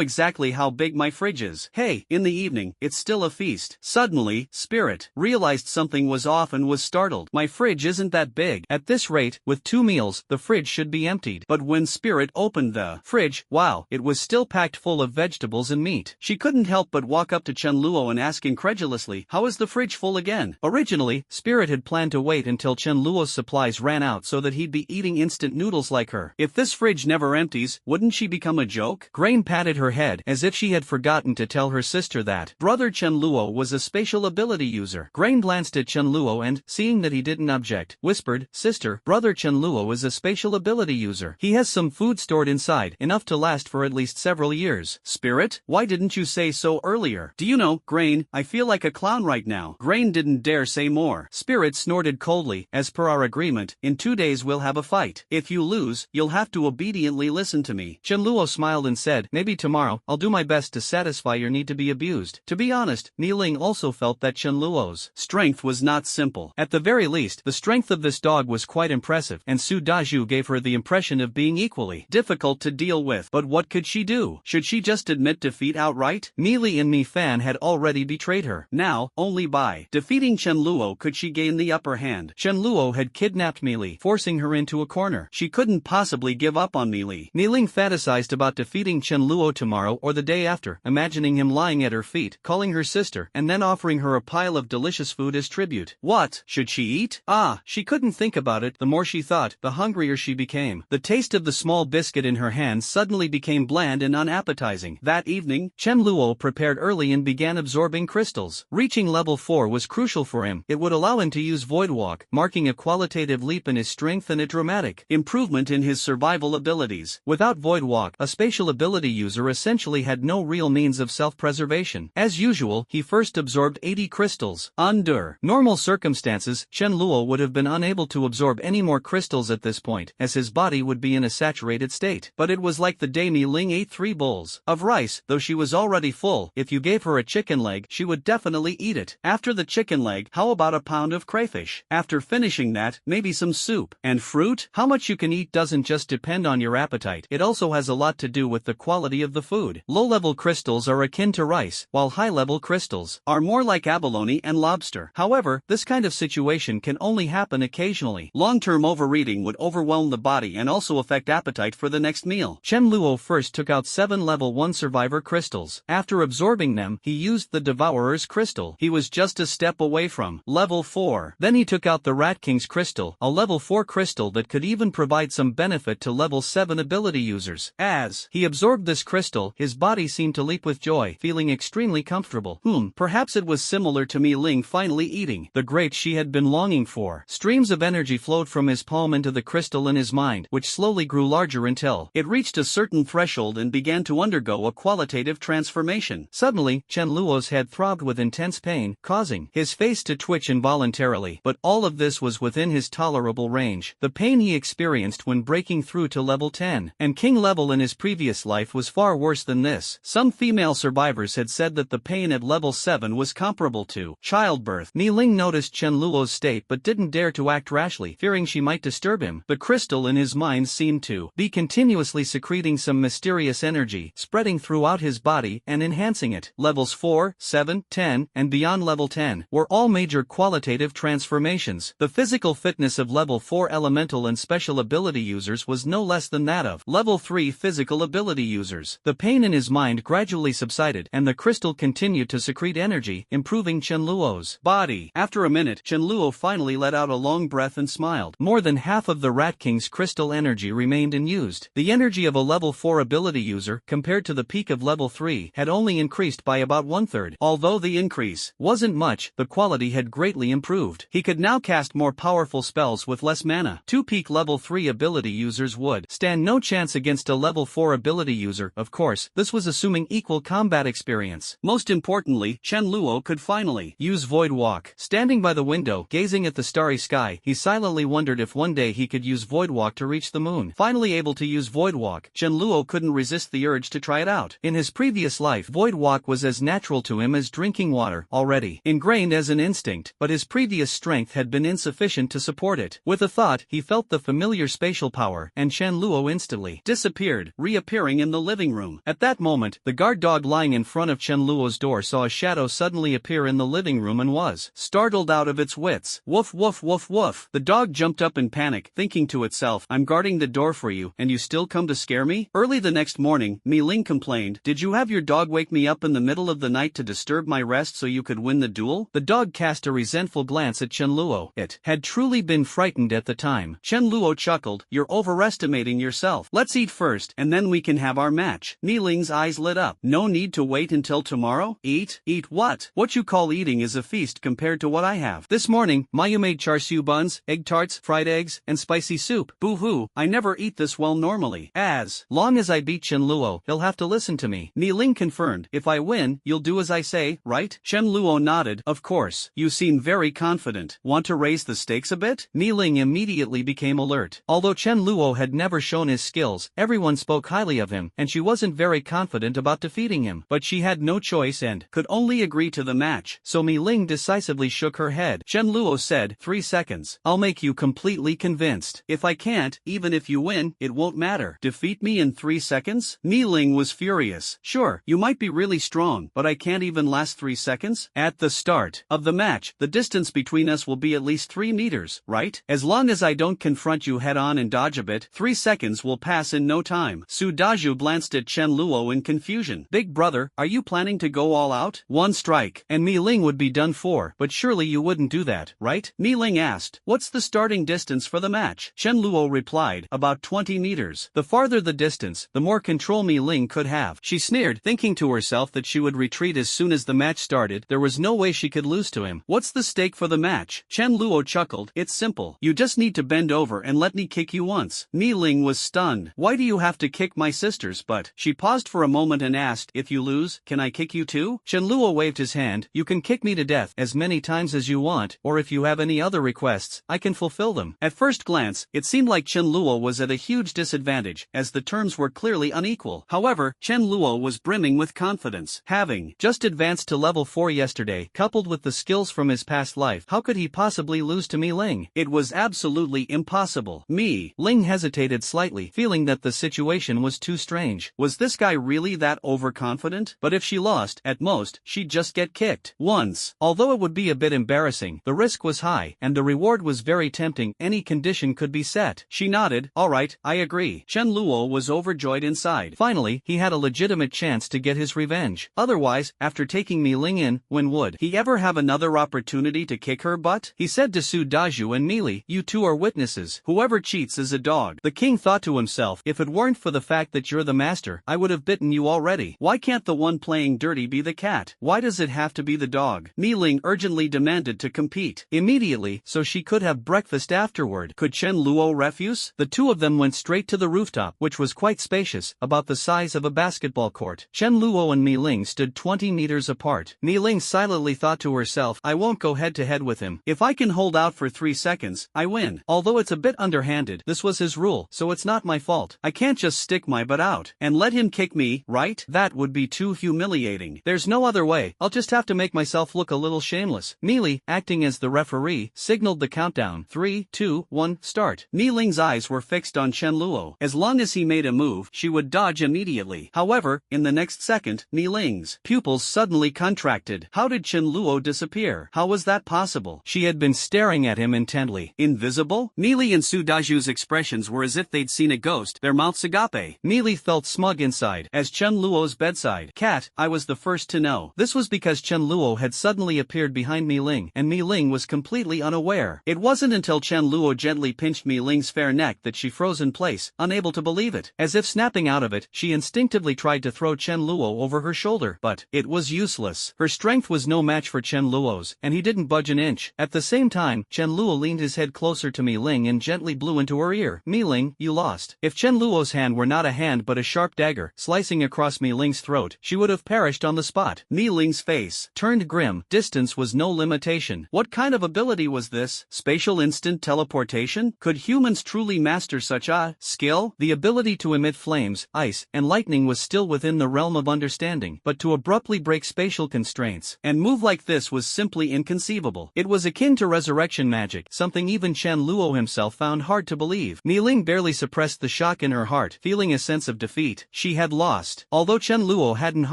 exactly how big my fridge is. Hey, in the evening, it's still a feast. Suddenly, Spirit realized something was off and was startled. My fridge isn't that big. At this rate, with 2 meals, the fridge should be emptied. But when Spirit opened the fridge, wow, it was still packed full of vegetables and meat. She couldn't help but walk up to Chen Luo and ask incredulously, "How is the fridge full again?" Originally, Spirit had planned to wait until Chen Luo's supplies ran out so that he'd be eating instant noodles like her. If this fridge never empties, wouldn't she become a joke? Grain patted her head as if she had forgotten to tell her sister that brother Chen Luo was a spatial ability user. Grain glanced at Chen Luo and, seeing that he didn't object, whispered, "Sister, brother Chen Luo is a spatial ability user. He has some food stored inside, enough to last for at least several years." Spirit, why didn't you say so earlier? Do you know, Grain, I feel like a clown right now. Grain didn't dare say more. Spirit snorted coldly, "As per our agreement, in 2 days we'll have a fight. If you lose, you'll have to obediently listen to me." Chen Luo smiled and said, "Maybe tomorrow, I'll do my best to satisfy your need to be abused." To be honest, Niling also felt that Chen Luo's strength was not simple. At the very least, the strength of this dog was quite impressive, and Su Daju gave her the impression of being equally difficult to deal with. But what could she do? Should she just admit defeat outright? Meili and Mi Fan had already betrayed her. Now, only by defeating Chen Luo could she gain the upper hand. Chen Luo had kidnapped Meili, forcing her into a corner. She couldn't possibly give up on Meili. Niling fantasized about defeating Chen Luo tomorrow or the day after, imagining him lying at her feet, calling her sister, and then offering her a pile of delicious food as tribute. What should she eat? She couldn't think about it. The more she thought, the hungrier she became. The taste of the small biscuit in her hands suddenly became bland and unappetizing. That evening, Chen Luo prepared early and began absorbing crystals. Reaching level 4 was crucial for him. It would allow him to use Void Walk, marking a qualitative leap in his strength and a dramatic improvement in his survival abilities. Without Void Walk, a spatial ability user essentially had no real means of self-preservation. As usual, he first absorbed 80 crystals. Under normal circumstances, Chen Luo would have been unable to absorb any more crystals at this point, as his body would be in a saturated state. But it was like the day Mi Ling ate 3 bowls of rice. Though she was already full, if you gave her a chicken leg, she would definitely eat it. After the chicken leg, how about a pound of crayfish? After finishing that, maybe some soup. And fruit? How much you can eat doesn't just depend on your appetite, it also has a lot to do with the quality of the food. Low-level crystals are akin to rice, while high-level crystals are more like abalone and lobster. However, this kind of situation can only happen occasionally. Long-term overeating would overwhelm the body and also affect appetite for the next meal. Chen Luo first took out 7 level 1 survivor crystals. After absorbing them, he used the Devourer's crystal. He was just a step away from level 4. Then he took out the Rat King's crystal, a level 4 crystal that could even provide some benefit to level 7 ability users. As he absorbed this crystal, his body seemed to leap with joy, feeling extremely comfortable. Perhaps it was similar to Mi Ling finally eating the grapes she had been longing for. Streams of energy flowed from his palm into the crystal in his mind, which slowly grew larger until it reached a certain threshold and began to undergo a qualitative transformation. Suddenly, Chen Luo's head throbbed with intense pain, causing his face to twitch involuntarily. But all of this was within his tolerable range. The pain he experienced when breaking through to level 10 and king level in his previous life was far worse than this. Some female survivors had said that the pain at level 7 was comparable to childbirth. Mi Ling noticed Chen Luo's state but didn't dare to act rashly, fearing she might disturb him. The crystal crystal in his mind seemed to be continuously secreting some mysterious energy, spreading throughout his body and enhancing it. Levels 4, 7, 10, and beyond level 10 were all major qualitative transformations. The physical fitness of level 4 elemental and special ability users was no less than that of level 3 physical ability users. The pain in his mind gradually subsided, and the crystal continued to secrete energy, improving Chenluo's body. After a minute, Chenluo finally let out a long breath and smiled. More than half of the Rat King's crystal energy remained unused. The energy of a level 4 ability user, compared to the peak of level 3, had only increased by about 1/3. Although the increase wasn't much, the quality had greatly improved. He could now cast more powerful spells with less mana. Two peak level 3 ability users would stand no chance against a level 4 ability user. Of course, this was assuming equal combat experience. Most importantly, Chenluo could finally use Void Walk. Standing by the window, gazing at the starry sky, he silently wondered if one day he could use Void Walk to reach the moon. Finally able to use Void Walk, Chenluo couldn't resist the urge to try it out. In his previous life, Void Walk was as natural to him as drinking water, already ingrained as an instinct, but his previous strength had been insufficient to support it. With a thought, he felt the familiar spatial power, and Chenluo instantly disappeared, reappearing in the living room. At that moment, the guard dog lying in front of Chenluo's door saw a shadow suddenly appear in the living room and was startled out of its wits. Woof woof woof woof. The dog jumped up in panic, thinking to itself, I'm guarding the door for you, and you still come to scare me? Early the next morning, Mi Ling complained, did you have your dog wake me up in the middle of the night to disturb my rest so you could win the duel? The dog cast a resentful glance at Chenluo. It had truly been frightened at the time. Chenluo chuckled, you're overestimating yourself. Let's eat first, and then we can have our match. Mi Ling's eyes lit up. No need to wait until tomorrow? Eat? Eat what? What you call eating is a feast compared to what I have. This morning, Mayu made char siu buns, egg tarts, fried eggs, and spicy soup. Boo-hoo, I never eat this well normally. As long as I beat Chenluo, he'll have to listen to me. Mi Ling confirmed, if I win, you'll do as I say, right? Chenluo nodded, of course. You seem very confident. Want to raise the stakes a bit? Mi Ling immediately became alert. Although Chenluo had never shown his skills, everyone spoke highly of him, and she wasn't very confident about defeating him. But she had no choice and could only agree to the match, so Mi Ling decisively shook her head. Chenluo said, 3 seconds. I'll make you completely convinced. If I can't, even if you win, it won't matter. Defeat me in 3 seconds? Mi Ling was furious. Sure, you might be really strong, but I can't even last 3 seconds? At the start of the match, the distance between us will be at least 3 meters, right? As long as I don't confront you head-on and dodge a bit, 3 seconds will pass in no time. Su Daju glanced at Chenluo in confusion. Big brother, are you planning to go all out? One strike, and Mi Ling would be done for, but surely you wouldn't do that, right? Mi Ling asked, what's the starting distance for the match? Chenluo replied, about 20 meters. The farther the distance, the more control Mi Ling could have. She sneered, thinking to herself that she would retreat as soon as the match started. There was no way she could lose to him. What's the stake for the match? Chenluo chuckled, it's simple. You just need to bend over and let me kick you once. Mi Ling was stunned. Why do you have to kick my sister's butt? She paused for a moment and asked, if you lose, can I kick you too? Chenluo waved his hand, you can kick me to death as many times as you want, or if you have any other requests, I can fulfill them. At first glance, it seemed like Chenluo was at a huge disadvantage, as the terms were clearly unequal. However, Chenluo was brimming with confidence. Having just advanced to level 4 yesterday, coupled with the skills from his past life, how could he possibly lose to Mi Ling? It was absolutely impossible. Mi Ling hesitated slightly, feeling that the situation was too strange. Was this guy really that overconfident? But if she lost, at most, she'd just get kicked once. Although it would be a bit embarrassing, the risk was high, and the reward was very tempting. Any condition could be set. She nodded, alright, I agree. Chenluo was overjoyed inside. Finally, he had a legitimate chance to get his revenge. Otherwise, after taking Mi Ling in, when would he ever have another opportunity to kick her butt? He said to Su Daju and Mi Li, you two are witnesses. Whoever cheats is a dog. The king thought to himself, if it weren't for the fact that you're the master, I would have bitten you already. Why can't the one playing dirty be the cat? Why does it have to be the dog? Mi Ling urgently demanded to compete immediately, so she could have breakfast afterward. Could Chenluo refuse? The two of them went straight to the rooftop, which was quite spacious, about the size of a basketball court. Chenluo and Mi Ling stood 20 meters apart. Mi Ling silently thought to herself, I won't go head-to-head with him. If I can hold out for 3 seconds, I win. Although it's a bit underhanded, this was his rule, so it's not my fault. I can't just stick my butt out and let him kick me, right? That would be too humiliating. There's no other way. I'll just have to make myself look a little shameless. Mi Li, acting as the referee, signaled the countdown. 3, 2, 1, start. Mi Ling's eyes were fixed on Chen Luo. As long as he made a move, she would dodge immediately. However, in the next second, Mi Ling's pupils suddenly contracted. How did Chen Luo disappear? How was that possible? She had been staring at him intently. Invisible? Mi Li and Su Daju's expressions were as if they'd seen a ghost, their mouths agape. Mi Li felt smug inside. As Chen Luo's bedside cat, I was the first to know. This was because Chen Luo had suddenly appeared behind Mi Ling, and Mi Ling was completely unaware. It wasn't until Chen Luo gently pinched Mi Ling's fair neck that she froze in place, unable to believe it. As if snapping out of it, she instinctively tried to throw Chen Luo over her shoulder, but it was useless. Her strength was no match for Chen Luo's, and he didn't budge an inch. At the same time, Chen Luo leaned his head closer to Mi Ling and gently blew into her ear. Mi Ling, you lost. If Chen Luo's hand were not a hand but a sharp dagger, slicing across Mi Ling's throat, she would have perished on the spot. Mi Ling's face turned grim. Distance was no limitation. What kind of ability was this? Spatial instant teleportation? Could humans truly master such a skill? The ability to emit flames, ice, and lightning was still within the realm of understanding, but to abruptly break spatial constraints and move like this was simply inconceivable. It was akin to resurrection magic, something even Chen Luo himself found hard to believe. Mi Ling barely suppressed the shock in her heart, feeling a sense of defeat. She had lost. Although Chen Luo hadn't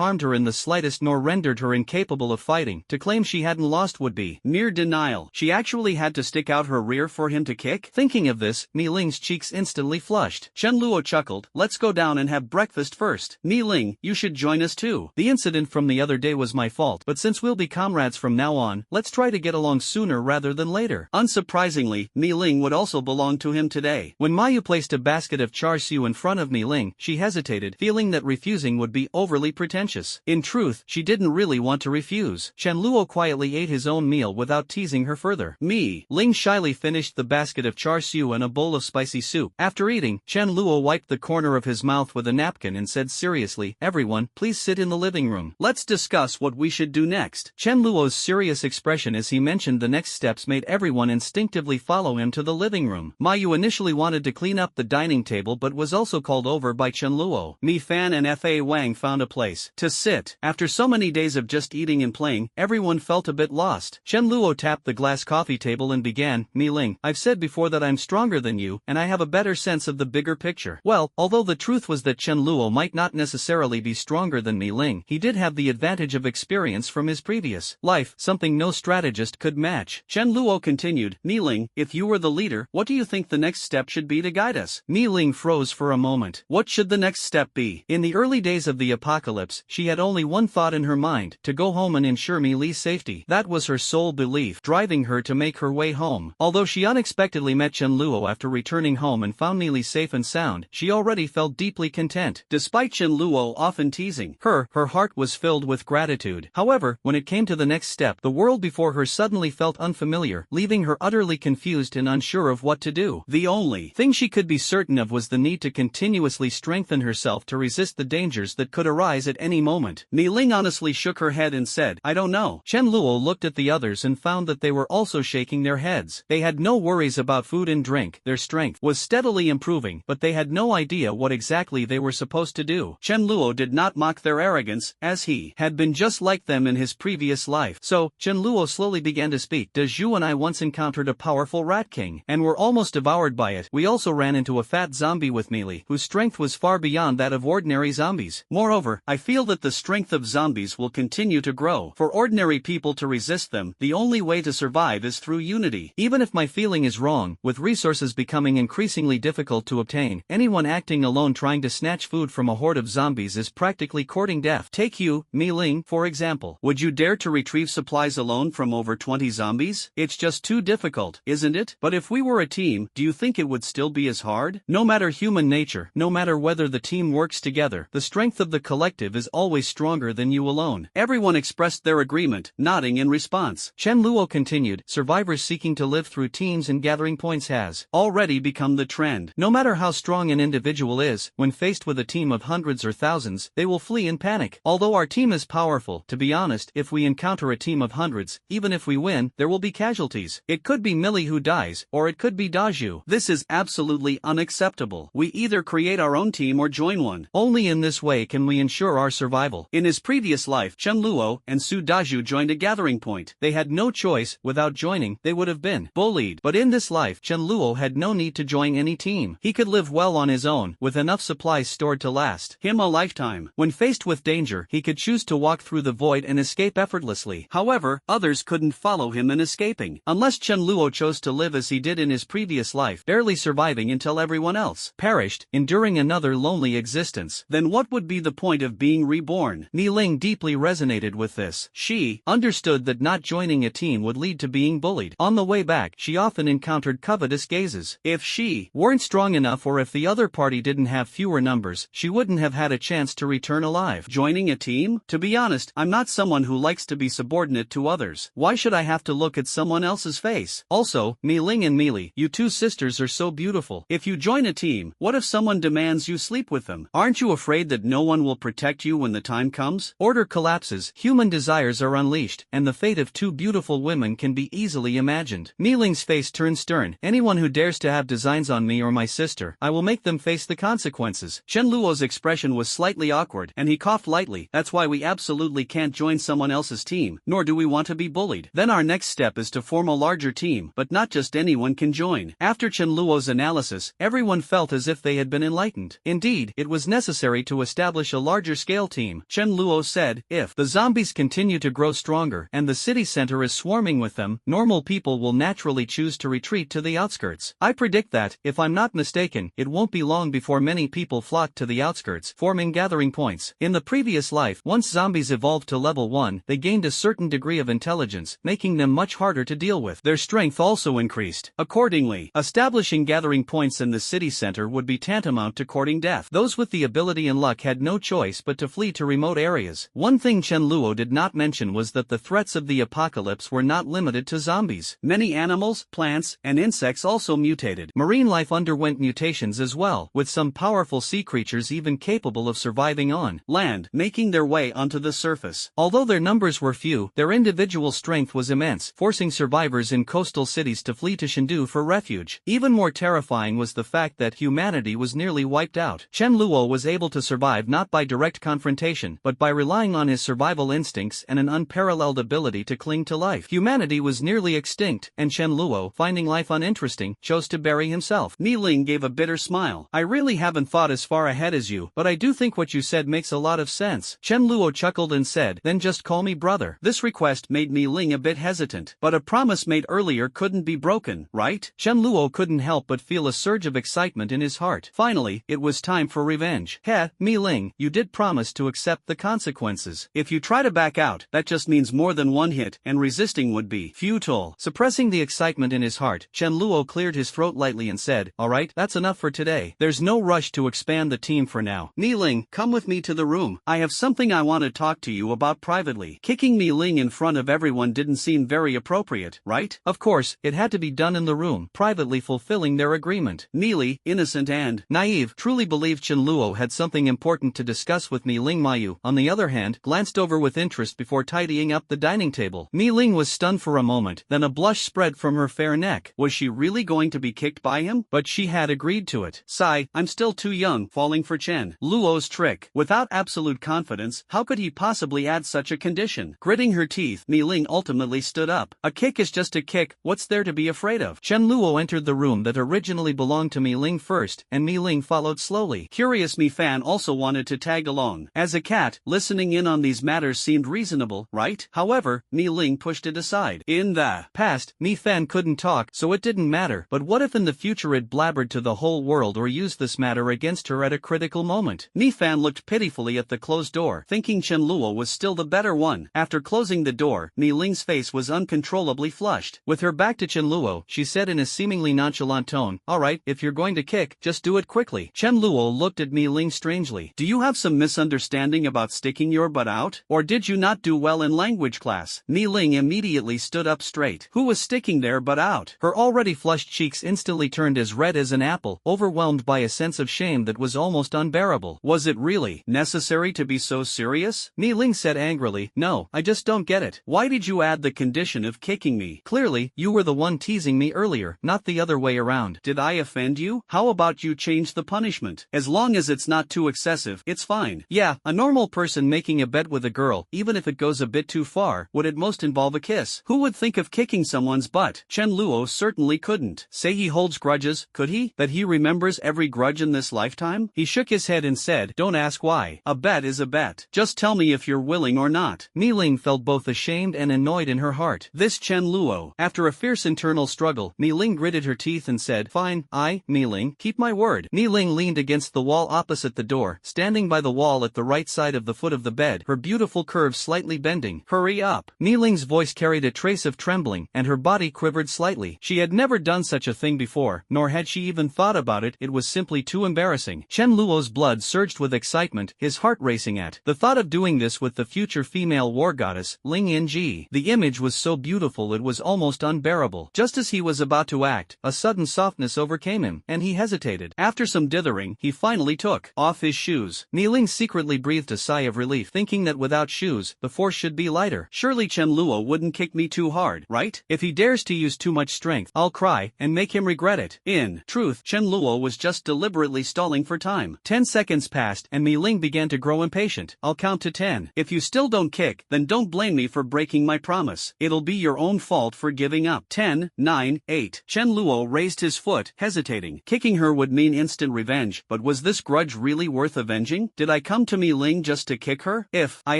harmed her in the slightest nor rendered her incapable of fighting, to claim she hadn't lost would be mere denial. She actually had to stick out her rear for him to kick? Thinking of this, Mi Ling's cheeks instantly flushed. Chen Luo chuckled. Let's go down and have breakfast first. Mi Ling, you should join us too. The incident from the other day was my fault, but since we'll be comrades from now on, let's try to get along sooner rather than later. Unsurprisingly, Mi Ling would also belong to him today. When Mayu placed a basket of char siu in front of Mi Ling, she hesitated, feeling that refusing would be overly pretentious. In truth, she didn't really want to refuse. Chen Luo quietly ate his own meal without teasing her further. Mi Ling shyly finished the basket of char siu and a bowl of spicy soup. After eating, Chen Luo wiped the corner of his mouth with a napkin and said seriously, "Everyone, please sit in the living room. Let's discuss what we should do next." Chen Luo's serious expression as he mentioned the next steps made everyone instinctively follow him to the living room. Mayu initially wanted to clean up the dining table but was also called over by Chen Luo. Mi Fan and Fa Wang found a place to sit. After so many days of just eating and playing, everyone felt a bit lost. Chen Luo tapped the glass coffee table and began, "Mi Ling, I've said before that I'm stronger than you, and I have a better sense of the bigger picture." Well, although the truth was that Chen Luo might not necessarily be stronger than Mi Ling, he did have the advantage of experience from his previous life, something no strategist could match. Chen Luo continued, "Mi Ling, if you were the leader, what do you think the next step should be to guide us?" Mi Ling froze for a moment. What should the next step be? In the early days of the apocalypse, she had only one thought in her mind, to go home and ensure Mi Li's safety. That was her sole belief, driving her to make her way home. Although she unexpectedly met Chen Luo after returning home and found Mi Li safe and sound, she already felt deeply content. Despite Chen Luo often teasing her heart was filled with gratitude. However, when it came to the next step, the world before her suddenly felt unfamiliar, leaving her utterly confused and unsure of what to do. The only thing she could be certain of was the need to continuously strengthen herself to resist the dangers that could arise at any moment. Mi Ling honestly shook her head and said, "I don't know." Chen Luo looked at the others and found that they were also shaking their heads. They had no worries about food and drink, their strength was steadily improving, but they had no idea what exactly they were supposed to do. Chen Luo did not mock their arrogance, as he had been just like them in his previous life. So, Chen Luo slowly began to speak. "Zhu and I once encountered a powerful rat king, and were almost devoured by it. We also ran into a fat zombie with Mi Li, whose strength was far beyond that of ordinary zombies. Moreover, I feel that the strength of zombies will continue to grow. For ordinary people to resist them, the only way to survive is through unity. Even if my feeling is wrong, with resources becoming increasingly difficult to obtain, anyone acting alone trying to snatch food from a horde of zombies is practically courting death. Take you, Mi Ling, for example. Would you dare to retrieve supplies alone from over 20 zombies? It's just too difficult, isn't it? But if we were a team, do you think it would still be as hard? No matter human nature, no matter whether the team works together, the strength of the collective is always stronger than you alone." Everyone expressed their agreement, nodding in response. Chen Luo continued, "Survivors seeking to live through teams and gathering points has already become the trend. No matter how strong an individual is, when faced with a team of hundreds or thousands, they will flee in panic. Although our team is powerful, to be honest, if we encounter a team of hundreds, even if we win, there will be casualties. It could be Millie who dies, or it could be Daju. This is absolutely unacceptable. We either create our own team or join one. Only in this way can we ensure our survival." In his previous life, Chen Luo and Su Daju joined a gathering point. They had no choice. Without joining, they would have been bullied. But in this life, Chen Luo Luo had no need to join any team. He could live well on his own, with enough supplies stored to last him a lifetime. When faced with danger, he could choose to walk through the void and escape effortlessly. However, others couldn't follow him in escaping, unless Chen Luo chose to live as he did in his previous life, barely surviving until everyone else perished, enduring another lonely existence. Then what would be the point of being reborn? Mi Ling deeply resonated with this. She understood that not joining a team would lead to being bullied. On the way back, she often encountered covetous gazes. If she weren't strong enough, or if the other party didn't have fewer numbers, she wouldn't have had a chance to return alive. Joining a team? To be honest, I'm not someone who likes to be subordinate to others. Why should I have to look at someone else's face? Also, Mi Ling and Mi Li, you two sisters are so beautiful. If you join a team, what if someone demands you sleep with them? Aren't you afraid that no one will protect you when the time comes? Order collapses, human desires are unleashed, and the fate of two beautiful women can be easily imagined. Mi Ling's face turned stern. Anyone who dares to have designs on me or my sister, I will make them face the consequences. Chen Luo's expression was slightly awkward, and he coughed lightly. That's why we absolutely can't join someone else's team, nor do we want to be bullied. Then our next step is to form a larger team, but not just anyone can join. After Chen Luo's analysis, everyone felt as if they had been enlightened. Indeed, it was necessary to establish a larger scale team. Chen Luo said, if the zombies continue to grow stronger and the city center is swarming with them, normal people will naturally choose to retreat to the outskirts. I predict that, if I'm not mistaken, it won't be long before many people flock to the outskirts, forming gathering points. In the previous life, once zombies evolved to level 1, they gained a certain degree of intelligence, making them much harder to deal with. Their strength also increased. Accordingly, establishing gathering points in the city center would be tantamount to courting death. Those with the ability and luck had no choice but to flee to remote areas. One thing Chen Luo did not mention was that the threats of the apocalypse were not limited to zombies. Many animals, plants, and insects also mutated. Marine life underwent mutations as well, with some powerful sea creatures even capable of surviving on land, making their way onto the surface. Although their numbers were few, their individual strength was immense, forcing survivors in coastal cities to flee to Shindu for refuge. Even more terrifying was the fact that humanity was nearly wiped out. Chen Luo was able to survive not by direct confrontation, but by relying on his survival instincts and an unparalleled ability to cling to life. Humanity was nearly extinct, and Chen Luo, finding life uninteresting, chose to bury himself. Mi Ling gave a bitter smile. I really haven't thought as far ahead as you, but I do think what you said makes a lot of sense. Chen Luo chuckled and said, then just call me brother. This request made Mi Ling a bit hesitant, but a promise made earlier couldn't be broken, right? Chen Luo couldn't help but feel a surge of excitement in his heart. Finally, it was time for revenge. Heh, Mi Ling, you did promise to accept the consequences. If you try to back out, that just means more than one hit, and resisting would be futile. Suppressing the excitement in his heart, Chen Luo cleared his throat lightly and said, alright, that's enough for today. There's no rush to expand the team for now. Mi Ling, come with me to the room. I have something I want to talk to you about privately. Kicking Mi Ling in front of everyone didn't seem very appropriate, right? Of course, it had to be done in the room, privately fulfilling their agreement. Mi Li, innocent and naive, truly believed Chen Luo had something important to discuss with Mi Ling. Mayu, on the other hand, glanced over with interest before tidying up the dining table. Mi Ling was stunned for a moment, then a blush spread from her fair neck. Was she really going to be kicked by him? But she had agreed to it. Sigh, I'm still too young, falling for Chen Luo's trick. Without absolute confidence, how could he possibly add such a condition? Gritting her teeth, Mi Ling ultimately stood up. A kick is just a kick, what's there to be afraid of? Chen Luo entered the room that originally belonged to Mi Ling first, and Mi Ling followed slowly. Curious Mi Fan also wanted to tag along. As a cat, listening in on these matters seemed reasonable, right? However, Mi Ling pushed it aside. In the past, Mi Fan couldn't talk, so it didn't matter. But what if in the future it blabbered to the whole world or used this matter against her at a critical moment? Mi Fan looked pitifully at the closed door, thinking Chen Luo was still the better one. After closing the door, Mi Ling's face was uncontrollably flushed. With her back to Chen Luo, she said in a seemingly nonchalant tone, alright, if you're going to kick, just do it quickly. Chen Luo looked at Mi Ling strangely. Do you have some misunderstanding about sticking your butt out? Or did you not do well in language class? Mi Ling immediately stood up straight. Who was sticking their butt out? Her already flushed cheeks instantly turned as red as an apple, overwhelmed by a sense of shame that was almost unbearable. Was it really necessary to be so serious? Mi Ling said angrily, no, I just don't get it. Why did you add the condition of kicking me? Clearly, you were the one teasing me earlier, not the other way around. Did I offend you? How about you change the punishment? As long as it's not too excessive, it's fine. Yeah, a normal person making a bet with a girl, even if it goes a bit too far, would at most involve a kiss. Who would think of kicking someone's butt? Chen Luo certainly couldn't. Say he holds grudges, could he? That he remembers every grudge in this lifetime? He shook his head and said, don't ask why. A bet is a bet. Just tell me if you're willing or not. Mi Ling felt both ashamed and annoyed in her heart. This Chen Luo. After a fierce internal struggle, Mi Ling gritted her teeth and said, fine, Mi Ling, keep my word. Mi Ling leaned against the wall opposite the door, standing by the wall at the right side of the foot of the bed, her beautiful curves slightly bending. Hurry up. Mi Ling's voice carried a trace of trembling, and her body quivered slightly. She had never done such a thing before, nor had she even thought about it. It was simply too embarrassing. Chen Luo's blood surged with excitement, his heart racing at the thought of doing this with the future female war goddess, Ling Yinji. The image was so beautiful it was almost unbearable. Just as he was about to act, a sudden softness overcame him, and he hesitated. After some dithering, he finally took off his shoes. Mi Ling secretly breathed a sigh of relief, thinking that without shoes, the force should be lighter. Surely Chen Luo wouldn't kick me too hard, right? If he dares to use too much strength, I'll cry and make him regret it. In truth, Chen Luo was just deliberately stalling for time. 10 seconds passed, and Mi Ling began to grow impatient. I'll count to 10. If you still don't kick, then don't blame me for breaking my promise. It'll be your own fault for giving up. 10, 9, 8. Chen Luo raised his foot, hesitating. Kicking her would mean instant revenge, but was this grudge really worth avenging? Did I come to Mi Ling just to kick her? If I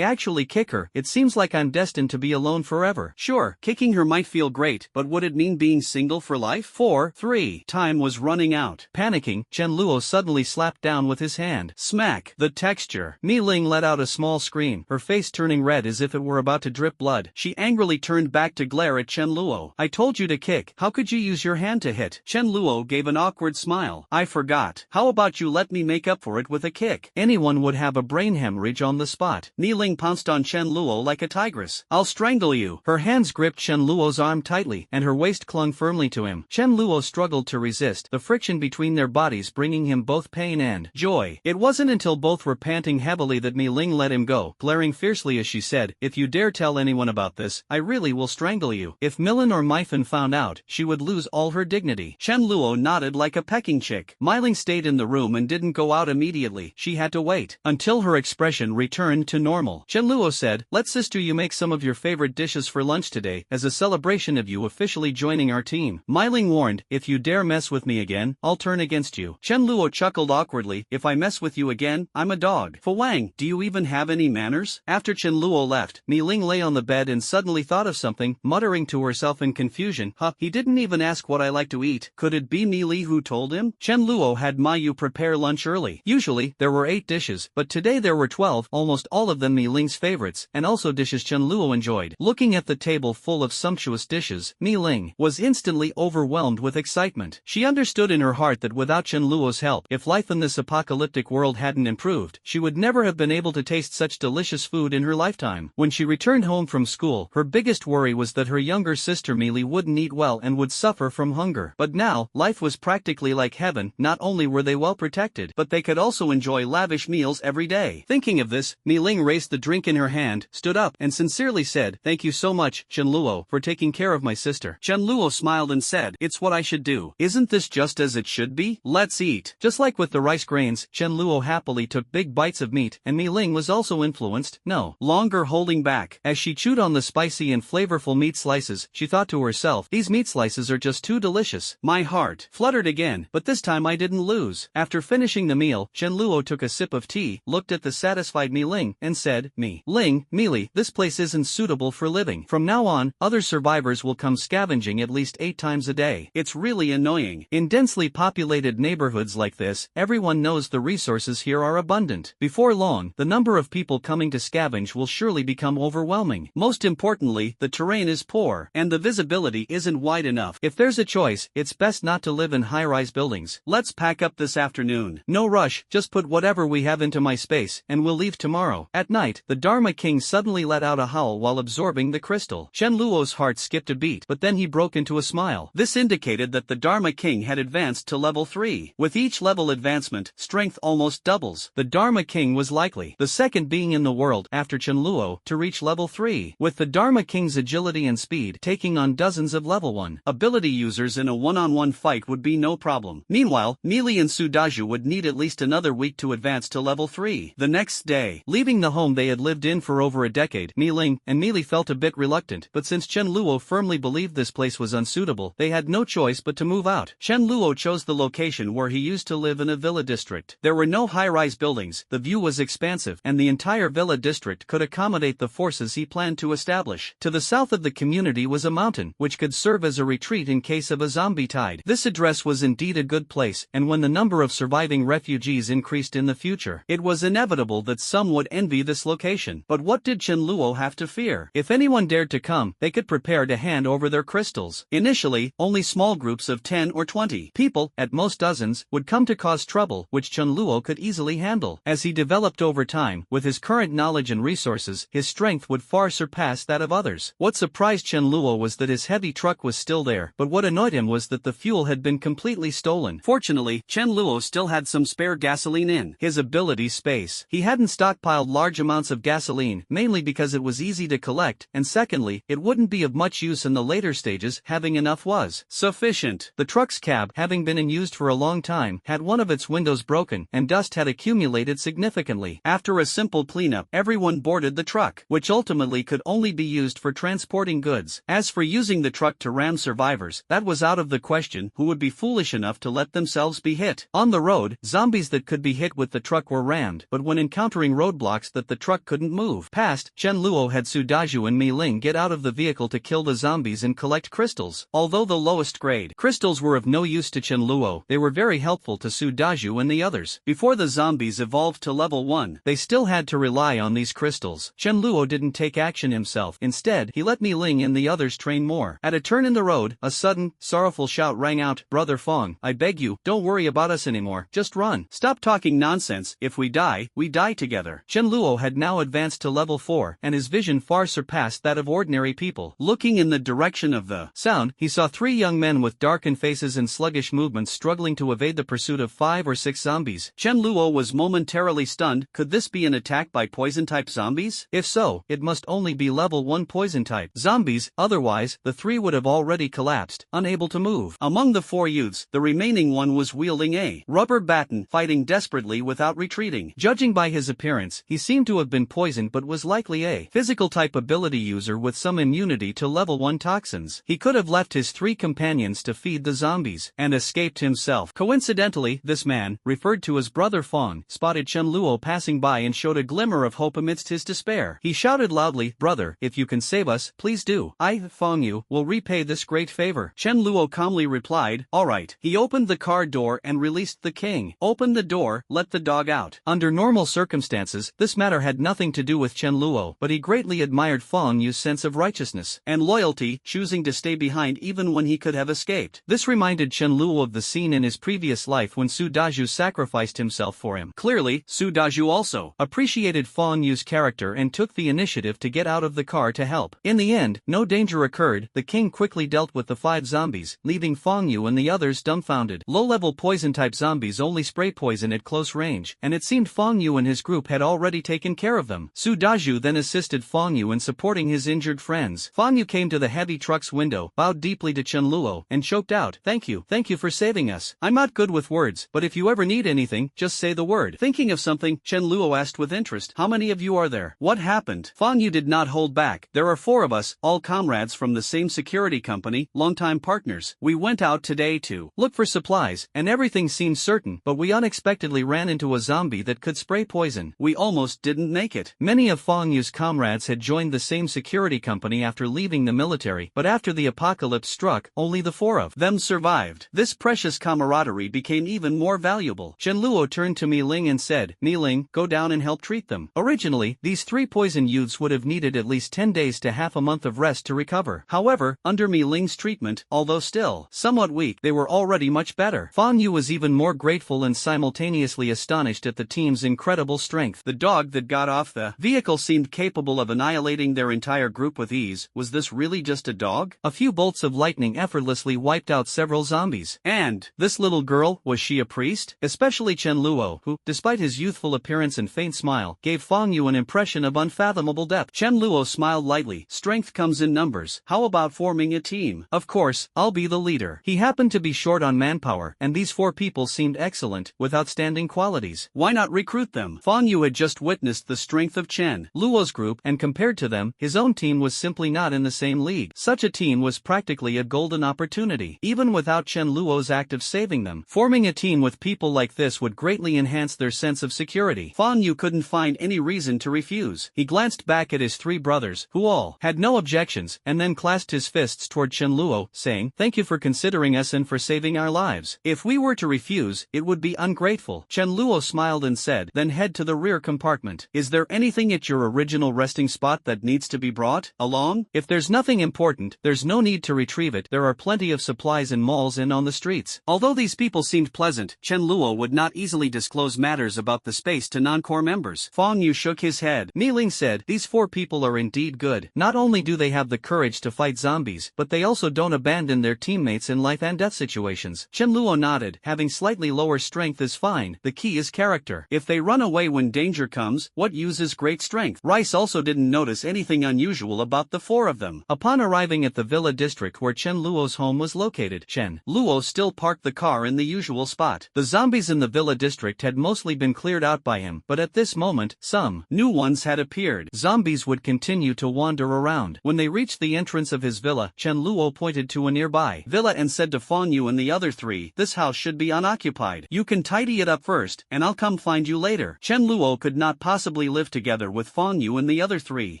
actually kick her, it seems like I'm destined to be alone forever. Sure, kicking her might feel great, but would it mean being single for life? 4, 3. Time was running out. Panicking, Chen Luo suddenly slapped down with his hand. Smack. The texture. Mi Ling let out a small scream, her face turning red as if it were about to drip blood. She angrily turned back to glare at Chen Luo. I told you to kick. How could you use your hand to hit? Chen Luo gave an awkward smile. I forgot. How about you let me make up for it with a kick? Anyone would have a brain hemorrhage on the spot. Mi Ling pounced on Chen Luo like a tigress. I'll strangle you. Her hands gripped Chen Luo's arm tightly, and her waist clung firmly to him. Chen Luo struggled to resist, the friction between their bodies bringing him both pain and joy. It wasn't until both were panting heavily that Mi Ling let him go, glaring fiercely as she said, if you dare tell anyone about this, I really will strangle you. If Millen or Myfan found out, she would lose all her dignity. Chen Luo nodded like a pecking chick. Mi Ling stayed in the room and didn't go out immediately. She had to wait until her expression returned to normal. Chen Luo said, let sister you make some of your favorite dishes for lunch today, as a celebration of you officially joining our team. Mi Ling warned, if you dare mess with me again, I'll turn against you. Chen Luo chuckled awkwardly, if I mess with you again, I'm a dog. Fu Wang, do you even have any manners? After Chen Luo left, Mi Ling lay on the bed and suddenly thought of something, muttering to herself in confusion, he didn't even ask what I like to eat. Could it be Mi Li who told him? Chen Luo had Ma Yu prepare lunch early. Usually, there were 8 dishes, but today there were 12, almost all of them Mi Ling's favorites, and also dishes Chen Luo enjoyed. Looking at the table full of sumptuous dishes, Mi Ling was instantly overwhelmed with excitement. She understood in her heart that without Chen Luo's help, if life in this apocalyptic world hadn't improved, she would never have been able to taste such delicious food in her lifetime. When she returned home from school, her biggest worry was that her younger sister Mi Li wouldn't eat well and would suffer from hunger. But now, life was practically like heaven. Not only were they well protected, but they could also enjoy lavish meals every day. Thinking of this, Mi Ling raised the drink in her hand, stood up, and sincerely said, thank you so much, Chen Luo, for taking care of my sister. Chen Luo smiled and said, it's what I should do. Isn't this just as it should be? Let's eat. Just like with the rice grains, Chen Luo happily took big bites of meat, and Mi Ling was also influenced, no longer holding back. As she chewed on the spicy and flavorful meat slices, she thought to herself, these meat slices are just too delicious. My heart fluttered again, but this time I didn't lose. After finishing the meal, Chen Luo took a sip of tea, looked at the satisfied Mi Ling, and said, Mi Ling, Mi Li, this place isn't suitable for living. From now on, other survivors will come scavenging at least 8 times a day. It's really annoying. In densely populated neighborhoods like this, everyone knows the resources here are abundant. Before long, the number of people coming to scavenge will surely become overwhelming. Most importantly, the terrain is poor, and the visibility isn't wide enough. If there's a choice, it's best not to live in high-rise buildings. Let's pack up this afternoon. No rush, just put whatever we have into my space, and we'll leave tomorrow. At night, the Dharma King suddenly let out a howl while absorbing the crystal. Chen Luo's heart skipped a beat, but then he broke into a smile. This indicated that the Dharma King had advanced to level 3. With each level advancement, strength almost doubles. The Dharma King was likely the second being in the world after Chen Luo to reach level 3, with the Dharma King's agility and speed taking on dozens of level 1 ability users in a one-on-one fight would be no problem. Meanwhile, Mi Li and Su Daju would need at least another week to advance to level 3. The next day, leaving the home they had lived in for over a decade, Mi Ling and Mi Li felt a bit reluctant, but since Chen Luo firmly believed this place was unsuitable, they had no no choice but to move out. Chen Luo chose the location where he used to live in a villa district. There were no high-rise buildings, the view was expansive, and the entire villa district could accommodate the forces he planned to establish. To the south of the community was a mountain, which could serve as a retreat in case of a zombie tide. This address was indeed a good place, and when the number of surviving refugees increased in the future, it was inevitable that some would envy this location. But what did Chen Luo have to fear? If anyone dared to come, they could prepare to hand over their crystals. Initially, only small groups of 10 or 20 people, at most dozens, would come to cause trouble, which Chen Luo could easily handle. As he developed over time, with his current knowledge and resources, his strength would far surpass that of others. What surprised Chen Luo was that his heavy truck was still there, but what annoyed him was that the fuel had been completely stolen. Fortunately, Chen Luo still had some spare gasoline in his ability space. He hadn't stockpiled large amounts of gasoline, mainly because it was easy to collect, and secondly, it wouldn't be of much use in the later stages. Having enough was sufficient. The truck's cab, having been in use for a long time, had one of its windows broken, and dust had accumulated significantly. After a simple cleanup, everyone boarded the truck, which ultimately could only be used for transporting goods. As for using the truck to ram survivors, that was out of the question. Who would be foolish enough to let themselves be hit? On the road, zombies that could be hit with the truck were rammed, but when encountering roadblocks that the truck couldn't move past, Chen Luo had Su Daju and Mi Ling get out of the vehicle to kill the zombies and collect crystals. Although the lowest grade crystals were of no use to Chen Luo, they were very helpful to Su Daju and the others. Before the zombies evolved to level 1, they still had to rely on these crystals. Chen Luo didn't take action himself. Instead, he let Mi Ling and the others train more. At a turn in the road, a sudden, sorrowful shout rang out, "Brother Fong, I beg you, don't worry about us anymore, just run. Stop talking nonsense, if we die together." Chen Luo had now advanced to level 4, and his vision far surpassed that of ordinary people. Looking in the direction of the sound, he saw 3 young men with darkened faces and sluggish movements struggling to evade the pursuit of 5 or 6 zombies. Chen Luo was momentarily stunned. Could this be an attack by poison-type zombies? If so, it must only be level 1 poison-type zombies, otherwise, the 3 would have already collapsed, unable to move. Among the 4 youths, the remaining one was wielding a rubber baton, fighting desperately without retreating. Judging by his appearance, he seemed to have been poisoned but was likely a physical-type ability user with some immunity to level 1 toxins. He could have left his 3 companions to feed the zombies, and escaped himself. Coincidentally, this man, referred to as Brother Fong, spotted Chen Luo passing by and showed a glimmer of hope amidst his despair. He shouted loudly, "Brother, if you can save us, please do. I, Fong Yu, will repay this great favor." Chen Luo calmly replied, "Alright." He opened the car door and released the king. "Open the door, let the dog out." Under normal circumstances, this matter had nothing to do with Chen Luo, but he greatly admired Fong Yu's sense of righteousness and loyalty, choosing to stay behind even when he could have escaped. This reminded Chen Luo of the scene in his previous life when Su Daju sacrificed himself for him. Clearly, Su Daju also appreciated Fong Yu's character and took the initiative to get out of the car to help. In the end, no danger occurred. The king quickly dealt with the 5 zombies, leaving Fong Yu and the others dumbfounded. Low-level poison-type zombies only spray poison at close range, and it seemed Fong Yu and his group had already taken care of them. Su Daju then assisted Fong Yu in supporting his injured friends. Fong Yu came to the heavy truck's window, bowed deeply to Chen Luo, and choked out, Thank you for saving us. I'm not good with words, but if you ever need anything, just say the word." Thinking of something, Chen Luo asked with interest, "How many of you are there? What happened?" Fong Yu did not hold back. "There are 4 of us, all comrades from the same security company, longtime partners. We went out today to look for supplies, and everything seemed certain, but we unexpectedly ran into a zombie that could spray poison. We almost didn't make it." Many of Fong Yu's comrades had joined the same security company after leaving the military, but after the apocalypse struck, only the 4 of them survived. This precious camaraderie became even more valuable. Chen Luo turned to Mi Ling and said, "Mi Ling, go down and help treat them." Originally, these 3 poison youths would have needed at least 10 days to half a month of rest to recover. However, under Mi Ling's treatment, although still somewhat weak, they were already much better. Fong Yu was even more grateful and simultaneously astonished at the team's incredible strength. The dog that got off the vehicle seemed capable of annihilating their entire group with ease. Was this really just a dog? A few bolts of lightning effortlessly wiped out several zombies. And this little girl, was she a priest? Especially Chen Luo, who, despite his youthful appearance and faint smile, gave Fong Yu an impression of unfathomable depth. Chen Luo smiled lightly. "Strength comes in numbers. How about forming a team? Of course, I'll be the leader." He happened to be short on manpower, and these 4 people seemed excellent, with outstanding qualities. Why not recruit them? Fong Yu had just witnessed the strength of Chen Luo's group, and compared to them, his own team was simply not in the same league. Such a team was practically a golden golden opportunity. Even without Chen Luo's act of saving them, forming a team with people like this would greatly enhance their sense of security. Fang Yu couldn't find any reason to refuse. He glanced back at his three brothers, who all had no objections, and then clasped his fists toward Chen Luo, saying, "Thank you for considering us and for saving our lives. If we were to refuse, it would be ungrateful." Chen Luo smiled and said, "Then head to the rear compartment. Is there anything at your original resting spot that needs to be brought along? If there's nothing important, there's no need to retrieve it. There are plenty of supplies in malls and on the streets." Although these people seemed pleasant, Chen Luo would not easily disclose matters about the space to non-core members. Fang Yu shook his head. Mi Ling said, "These four people are indeed good. Not only do they have the courage to fight zombies, but they also don't abandon their teammates in life and death situations." Chen Luo nodded. "Having slightly lower strength is fine. The key is character. If they run away when danger comes, what use is great strength?" Rice also didn't notice anything unusual about the four of them. Upon arriving at the villa district where Chen Luo's home was located, Chen Luo still parked the car in the usual spot. The zombies in the villa district had mostly been cleared out by him, but at this moment, some new ones had appeared. Zombies would continue to wander around. When they reached the entrance of his villa, Chen Luo pointed to a nearby villa and said to Fang Yu and the other three, "This house should be unoccupied. You can tidy it up first, and I'll come find you later." Chen Luo could not possibly live together with Fang Yu and the other three.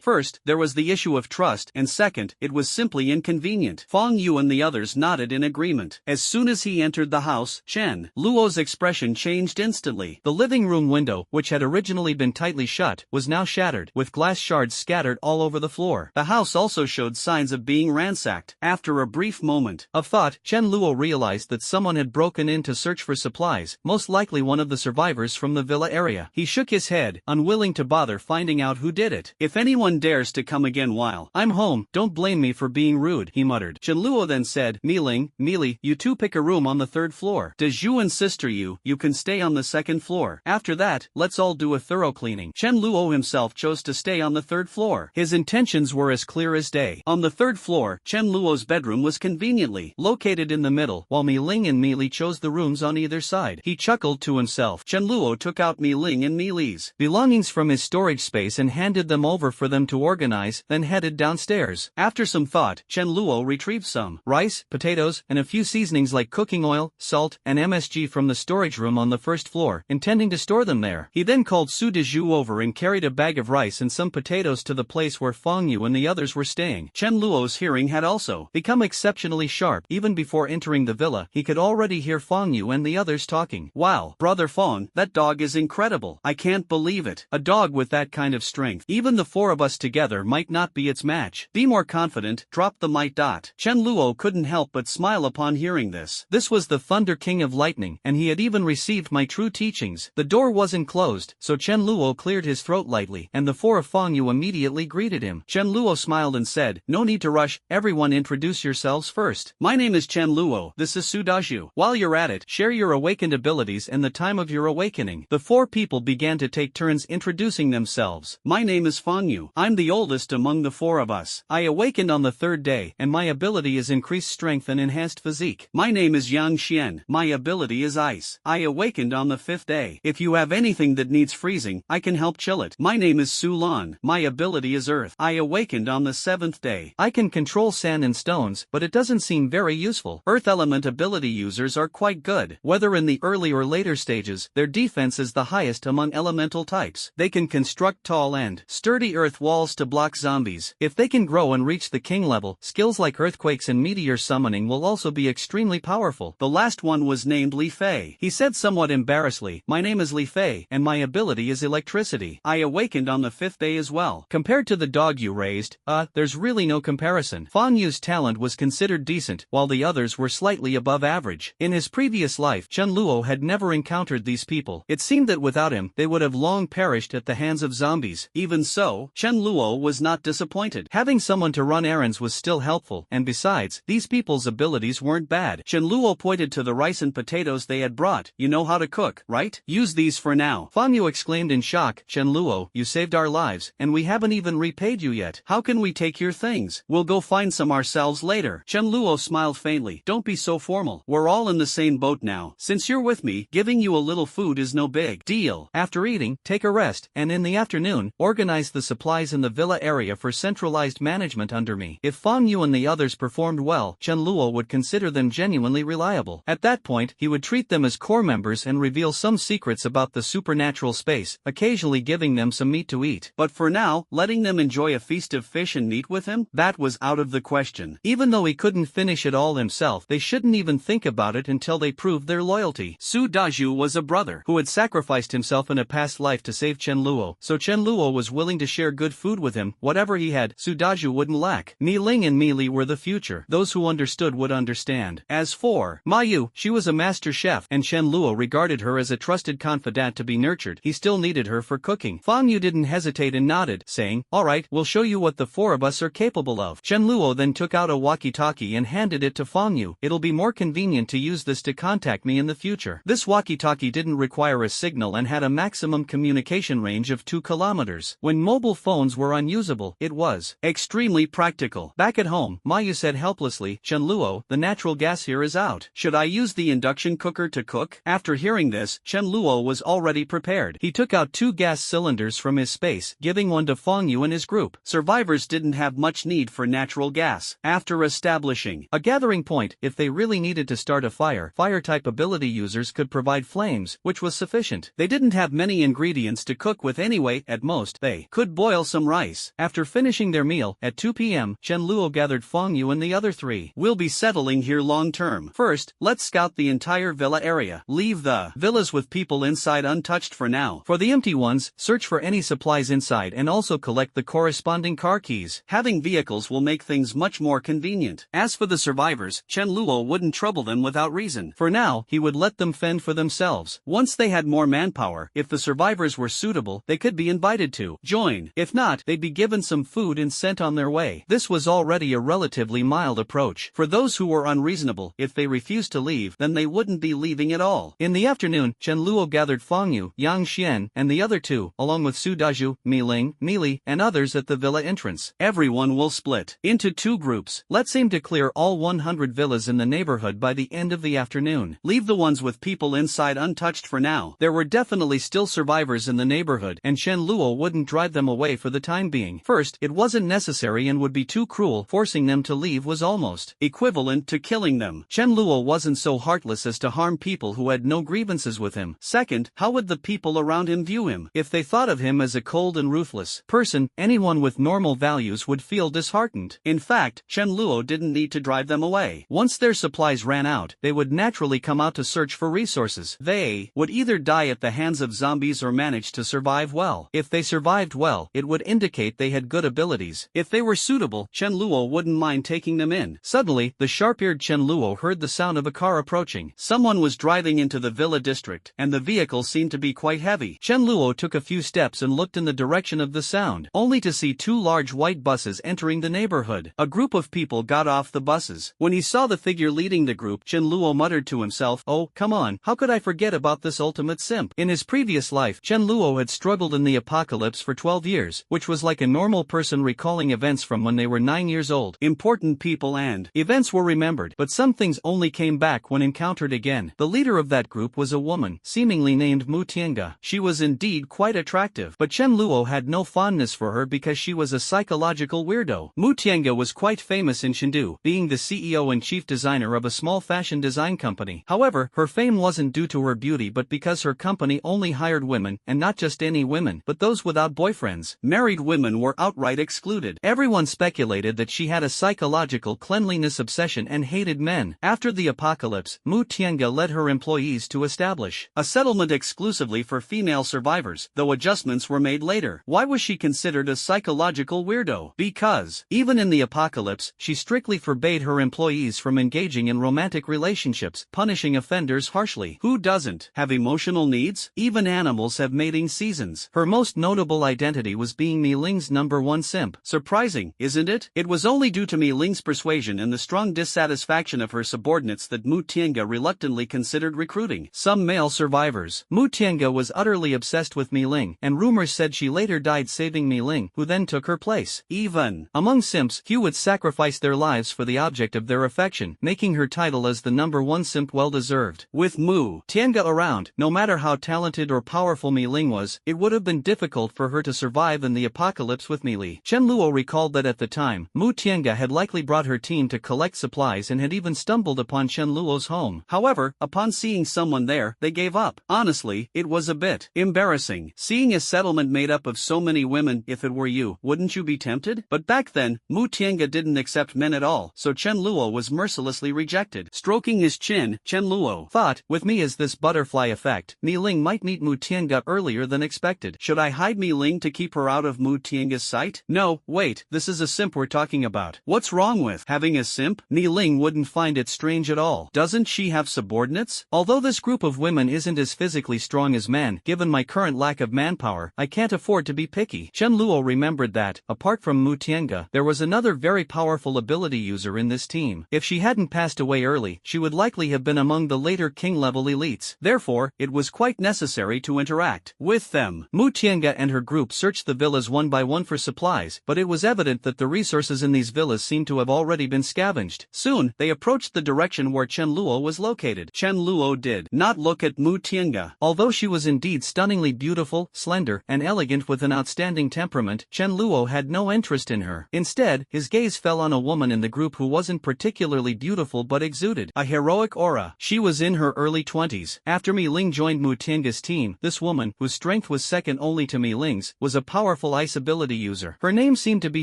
First, there was the issue of trust, and second, it was simply inconvenient. Fang Yu and the others nodded in agreement. As soon as he entered the house, Chen Luo's expression changed instantly. The living room window, which had originally been tightly shut, was now shattered, with glass shards scattered all over the floor. The house also showed signs of being ransacked. After a brief moment of thought, Chen Luo realized that someone had broken in to search for supplies, most likely one of the survivors from the villa area. He shook his head, unwilling to bother finding out who did it. "If anyone dares to come again while I'm home, don't blame me for being rude," he muttered. Chen Luo then said, "Mi Ling, Mi Li, you two pick a room on the third floor. De Zhu and Sister you can stay on the second floor. After that, let's all do a thorough cleaning." Chen Luo himself chose to stay on the third floor. His intentions were as clear as day. On the third floor, Chen Luo's bedroom was conveniently located in the middle, while Mi Ling and Mi Li chose the rooms on either side. He chuckled to himself. Chen Luo took out Mi Ling and Mi Li's belongings from his storage space and handed them over for them to organize, then headed downstairs. After some thought, Chen Luo retrieved some rice, potatoes, and a few seasonings like cooking oil, salt, and MSG from the storage room on the first floor, intending to store them there. He then called Su Dezhu over and carried a bag of rice and some potatoes to the place where Fang Yu and the others were staying. Chen Luo's hearing had also become exceptionally sharp. Even before entering the villa, he could already hear Fang Yu and the others talking. "Wow, Brother Fang, that dog is incredible. I can't believe it. A dog with that kind of strength. Even the four of us together might not be its match. Be more confident, drop the might. Chen Luo couldn't help but smile upon hearing this. This was the Thunder King of Lightning, and he had even received my true teachings. The door wasn't closed, so Chen Luo cleared his throat lightly, and the four of Fang Yu immediately greeted him. Chen Luo smiled and said, "No need to rush, everyone introduce yourselves first. My name is Chen Luo, this is Su Dezhu. While you're at it, share your awakened abilities and the time of your awakening." The four people began to take turns introducing themselves. "My name is Fang Yu. I'm the oldest among the four of us. I awakened on the third day, and my ability is increased strength and enhanced physique. My name is Yang Xian. My ability is ice. I awakened on the fifth day. If you have anything that needs freezing, I can help chill it. My name is Su Lan. My ability is earth. I awakened on the seventh day. I can control sand and stones, but it doesn't seem very useful." Earth element ability users are quite good. Whether in the early or later stages, their defense is the highest among elemental types. They can construct tall and sturdy earth walls to block zombies. If they can grow and reach the king level, skills like earthquakes and meteor summoning will also be extremely powerful. The last one was named Li Fei. He said somewhat embarrassedly, "My name is Li Fei, and my ability is electricity. I awakened on the fifth day as well." Compared to the dog you raised, there's really no comparison. Fang Yu's talent was considered decent, while the others were slightly above average. In his previous life, Chen Luo had never encountered these people. It seemed that without him, they would have long perished at the hands of zombies. Even so, Chen Luo was not disappointed. Having someone to run errands was still helpful, and besides, these people's abilities weren't bad. Chen Luo pointed to the rice and potatoes they had brought. "You know how to cook, right? Use these for now." Fang Yu exclaimed in shock, "Chen Luo, you saved our lives, and we haven't even repaid you yet. How can we take your things? We'll go find some ourselves later." Chen Luo smiled faintly. "Don't be so formal. We're all in the same boat now. Since you're with me, giving you a little food is no big deal. After eating, take a rest, and in the afternoon, organize the supplies in the villa area for centralized management under me." If Fang Yu and the others performed well, Chen Luo would consider them genuinely reliable. At that point, he would treat them as core members and reveal some secrets about the supernatural space, occasionally giving them some meat to eat. But for now, letting them enjoy a feast of fish and meat with him? That was out of the question. Even though he couldn't finish it all himself, they shouldn't even think about it until they proved their loyalty. Su Daju was a brother who had sacrificed himself in a past life to save Chen Luo, so Chen Luo was willing to share good food with him. Whatever he had, Su Daju wouldn't lack. Mi Ling and Mi Li were the future. Those who understood would understand. As for Ma Yu, she was a master chef, and Chen Luo regarded her as a trusted confidant to be nurtured. He still needed her for cooking. Fang Yu didn't hesitate and nodded, saying, "Alright, we'll show you what the four of us are capable of." Chen Luo then took out a walkie-talkie and handed it to Fang Yu. "It'll be more convenient to use this to contact me in the future." This walkie-talkie didn't require a signal and had a maximum communication range of 2 kilometers. When mobile phones were unusable, it was extremely practical. Back at home, Ma Yu said helplessly, "Chen Luo, the natural gas here is out. Should I use the induction cooker to cook?" After hearing this, Chen Luo was already prepared. He took out 2 gas cylinders from his space, giving one to Fang Yu and his group. Survivors didn't have much need for natural gas. After establishing a gathering point, if they really needed to start a fire-type ability users could provide flames, which was sufficient. They didn't have many ingredients to cook with anyway. At most, they could boil some rice. After finishing their meal, at 2 p.m., Chen Luo gathered Fang Yu and the other 3. "We'll be settling here long term. First, let's scout the entire villa area. Leave the villas with people inside untouched for now. For the empty ones, search for any supplies inside and also collect the corresponding car keys. Having vehicles will make things much more convenient." As for the survivors, Chen Luo wouldn't trouble them without reason. For now, he would let them fend for themselves. Once they had more manpower, if the survivors were suitable, they could be invited to join. If not, they'd be given some food and sent on their way. This was already a relatively mild approach. For those who were unreasonable, if they refused to leave, then they wouldn't be leaving at all. In the afternoon, Chen Luo gathered Fang Yu, Yang Xian, and the other 2, along with Su Daju, Mi Ling, Mi Li, and others at the villa entrance. Everyone will split into 2 groups. Let's aim to clear all 100 villas in the neighborhood by the end of the afternoon. Leave the ones with people inside untouched for now. There were definitely still survivors in the neighborhood, and Chen Luo wouldn't drive them away for the time being. First, it wasn't necessary and would be too cruel. Forcing them to leave was almost equivalent to killing them. Chen Luo wasn't so heartless as to harm people who had no grievances with him. Second, how would the people around him view him? If they thought of him as a cold and ruthless person, anyone with normal values would feel disheartened. In fact, Chen Luo didn't need to drive them away. Once their supplies ran out, they would naturally come out to search for resources. They would either die at the hands of zombies or manage to survive well. If they survived well, it would indicate they had good abilities. If they were suitable, Chen Luo wouldn't mind taking them in. Suddenly, the sharp-eared Chen Luo heard the sound of a car approaching. Someone was driving into the villa district, and the vehicle seemed to be quite heavy. Chen Luo took a few steps and looked in the direction of the sound, only to see 2 large white buses entering the neighborhood. A group of people got off the buses. When he saw the figure leading the group, Chen Luo muttered to himself, "Oh, come on, how could I forget about this ultimate simp?" In his previous life, Chen Luo had struggled in the apocalypse for 12 years, which was like a normal person recalling events from when they were 9 years old. Important people and events were remembered, but some things only came back when encountered again. The leader of that group was a woman, seemingly named Mu Tiange. She was indeed quite attractive, but Chen Luo had no fondness for her because she was a psychological weirdo. Mu Tiange was quite famous in Chengdu, being the CEO and chief designer of a small fashion design company. However, her fame wasn't due to her beauty but because her company only hired women, and not just any women, but those without boyfriends. Married women were outright excluded. Everyone speculated that she had a psychological cleanliness obsession and hated men. After the apocalypse, Mu Tiange led her employees to establish a settlement exclusively for female survivors, though adjustments were made later. Why was she considered a psychological weirdo? Because, even in the apocalypse, she strictly forbade her employees from engaging in romantic relationships, punishing offenders harshly. Who doesn't have emotional needs? Even animals have mating seasons. Her most notable identity was being Mi Ling's #1 simp. Surprising, isn't it? It was only due to Mi Ling's persuasion and the strong dissatisfaction of her subordinates that Mu Tiange reluctantly considered recruiting some male survivors. Mu Tiange was utterly obsessed with Mi Ling, and rumors said she later died saving Mi Ling, who then took her place. Even among simps, few would sacrifice their lives for the object of their affection, making her title as the #1 simp well-deserved. With Mu Tiange around, no matter how talented or powerful Mi Ling was, it would have been difficult for her to survive in the apocalypse with Mi Li. Chen Luo recalled that at the time, Mu Tiange had likely brought her her team to collect supplies and had even stumbled upon Chen Luo's home. However, upon seeing someone there, they gave up. Honestly, it was a bit embarrassing. Seeing a settlement made up of so many women, if it were you, wouldn't you be tempted? But back then, Mu Tiange didn't accept men at all, so Chen Luo was mercilessly rejected. Stroking his chin, Chen Luo thought, with me is this butterfly effect, Mi Ling might meet Mu Tiange earlier than expected. Should I hide Mi Ling to keep her out of Mu Tiange's sight? No, wait, this is a simp we're talking about. What's wrong with having a simp? Mi Ling wouldn't find it strange at all. Doesn't she have subordinates? Although this group of women isn't as physically strong as men, given my current lack of manpower, I can't afford to be picky. Chen Luo remembered that, apart from Mu Tiange, there was another very powerful ability user in this team. If she hadn't passed away early, she would likely have been among the later king-level elites. Therefore, it was quite necessary to interact with them. Mu Tiange and her group searched the villas one by one for supplies, but it was evident that the resources in these villas seemed to have already been scavenged. Soon, they approached the direction where Chen Luo was located. Chen Luo did not look at Mu Tiange. Although she was indeed stunningly beautiful, slender, and elegant with an outstanding temperament, Chen Luo had no interest in her. Instead, his gaze fell on a woman in the group who wasn't particularly beautiful but exuded a heroic aura. She was in her early 20s. After Mi Ling joined Mu Tiange's team, this woman, whose strength was second only to Mi Ling's, was a powerful ice ability user. Her name seemed to be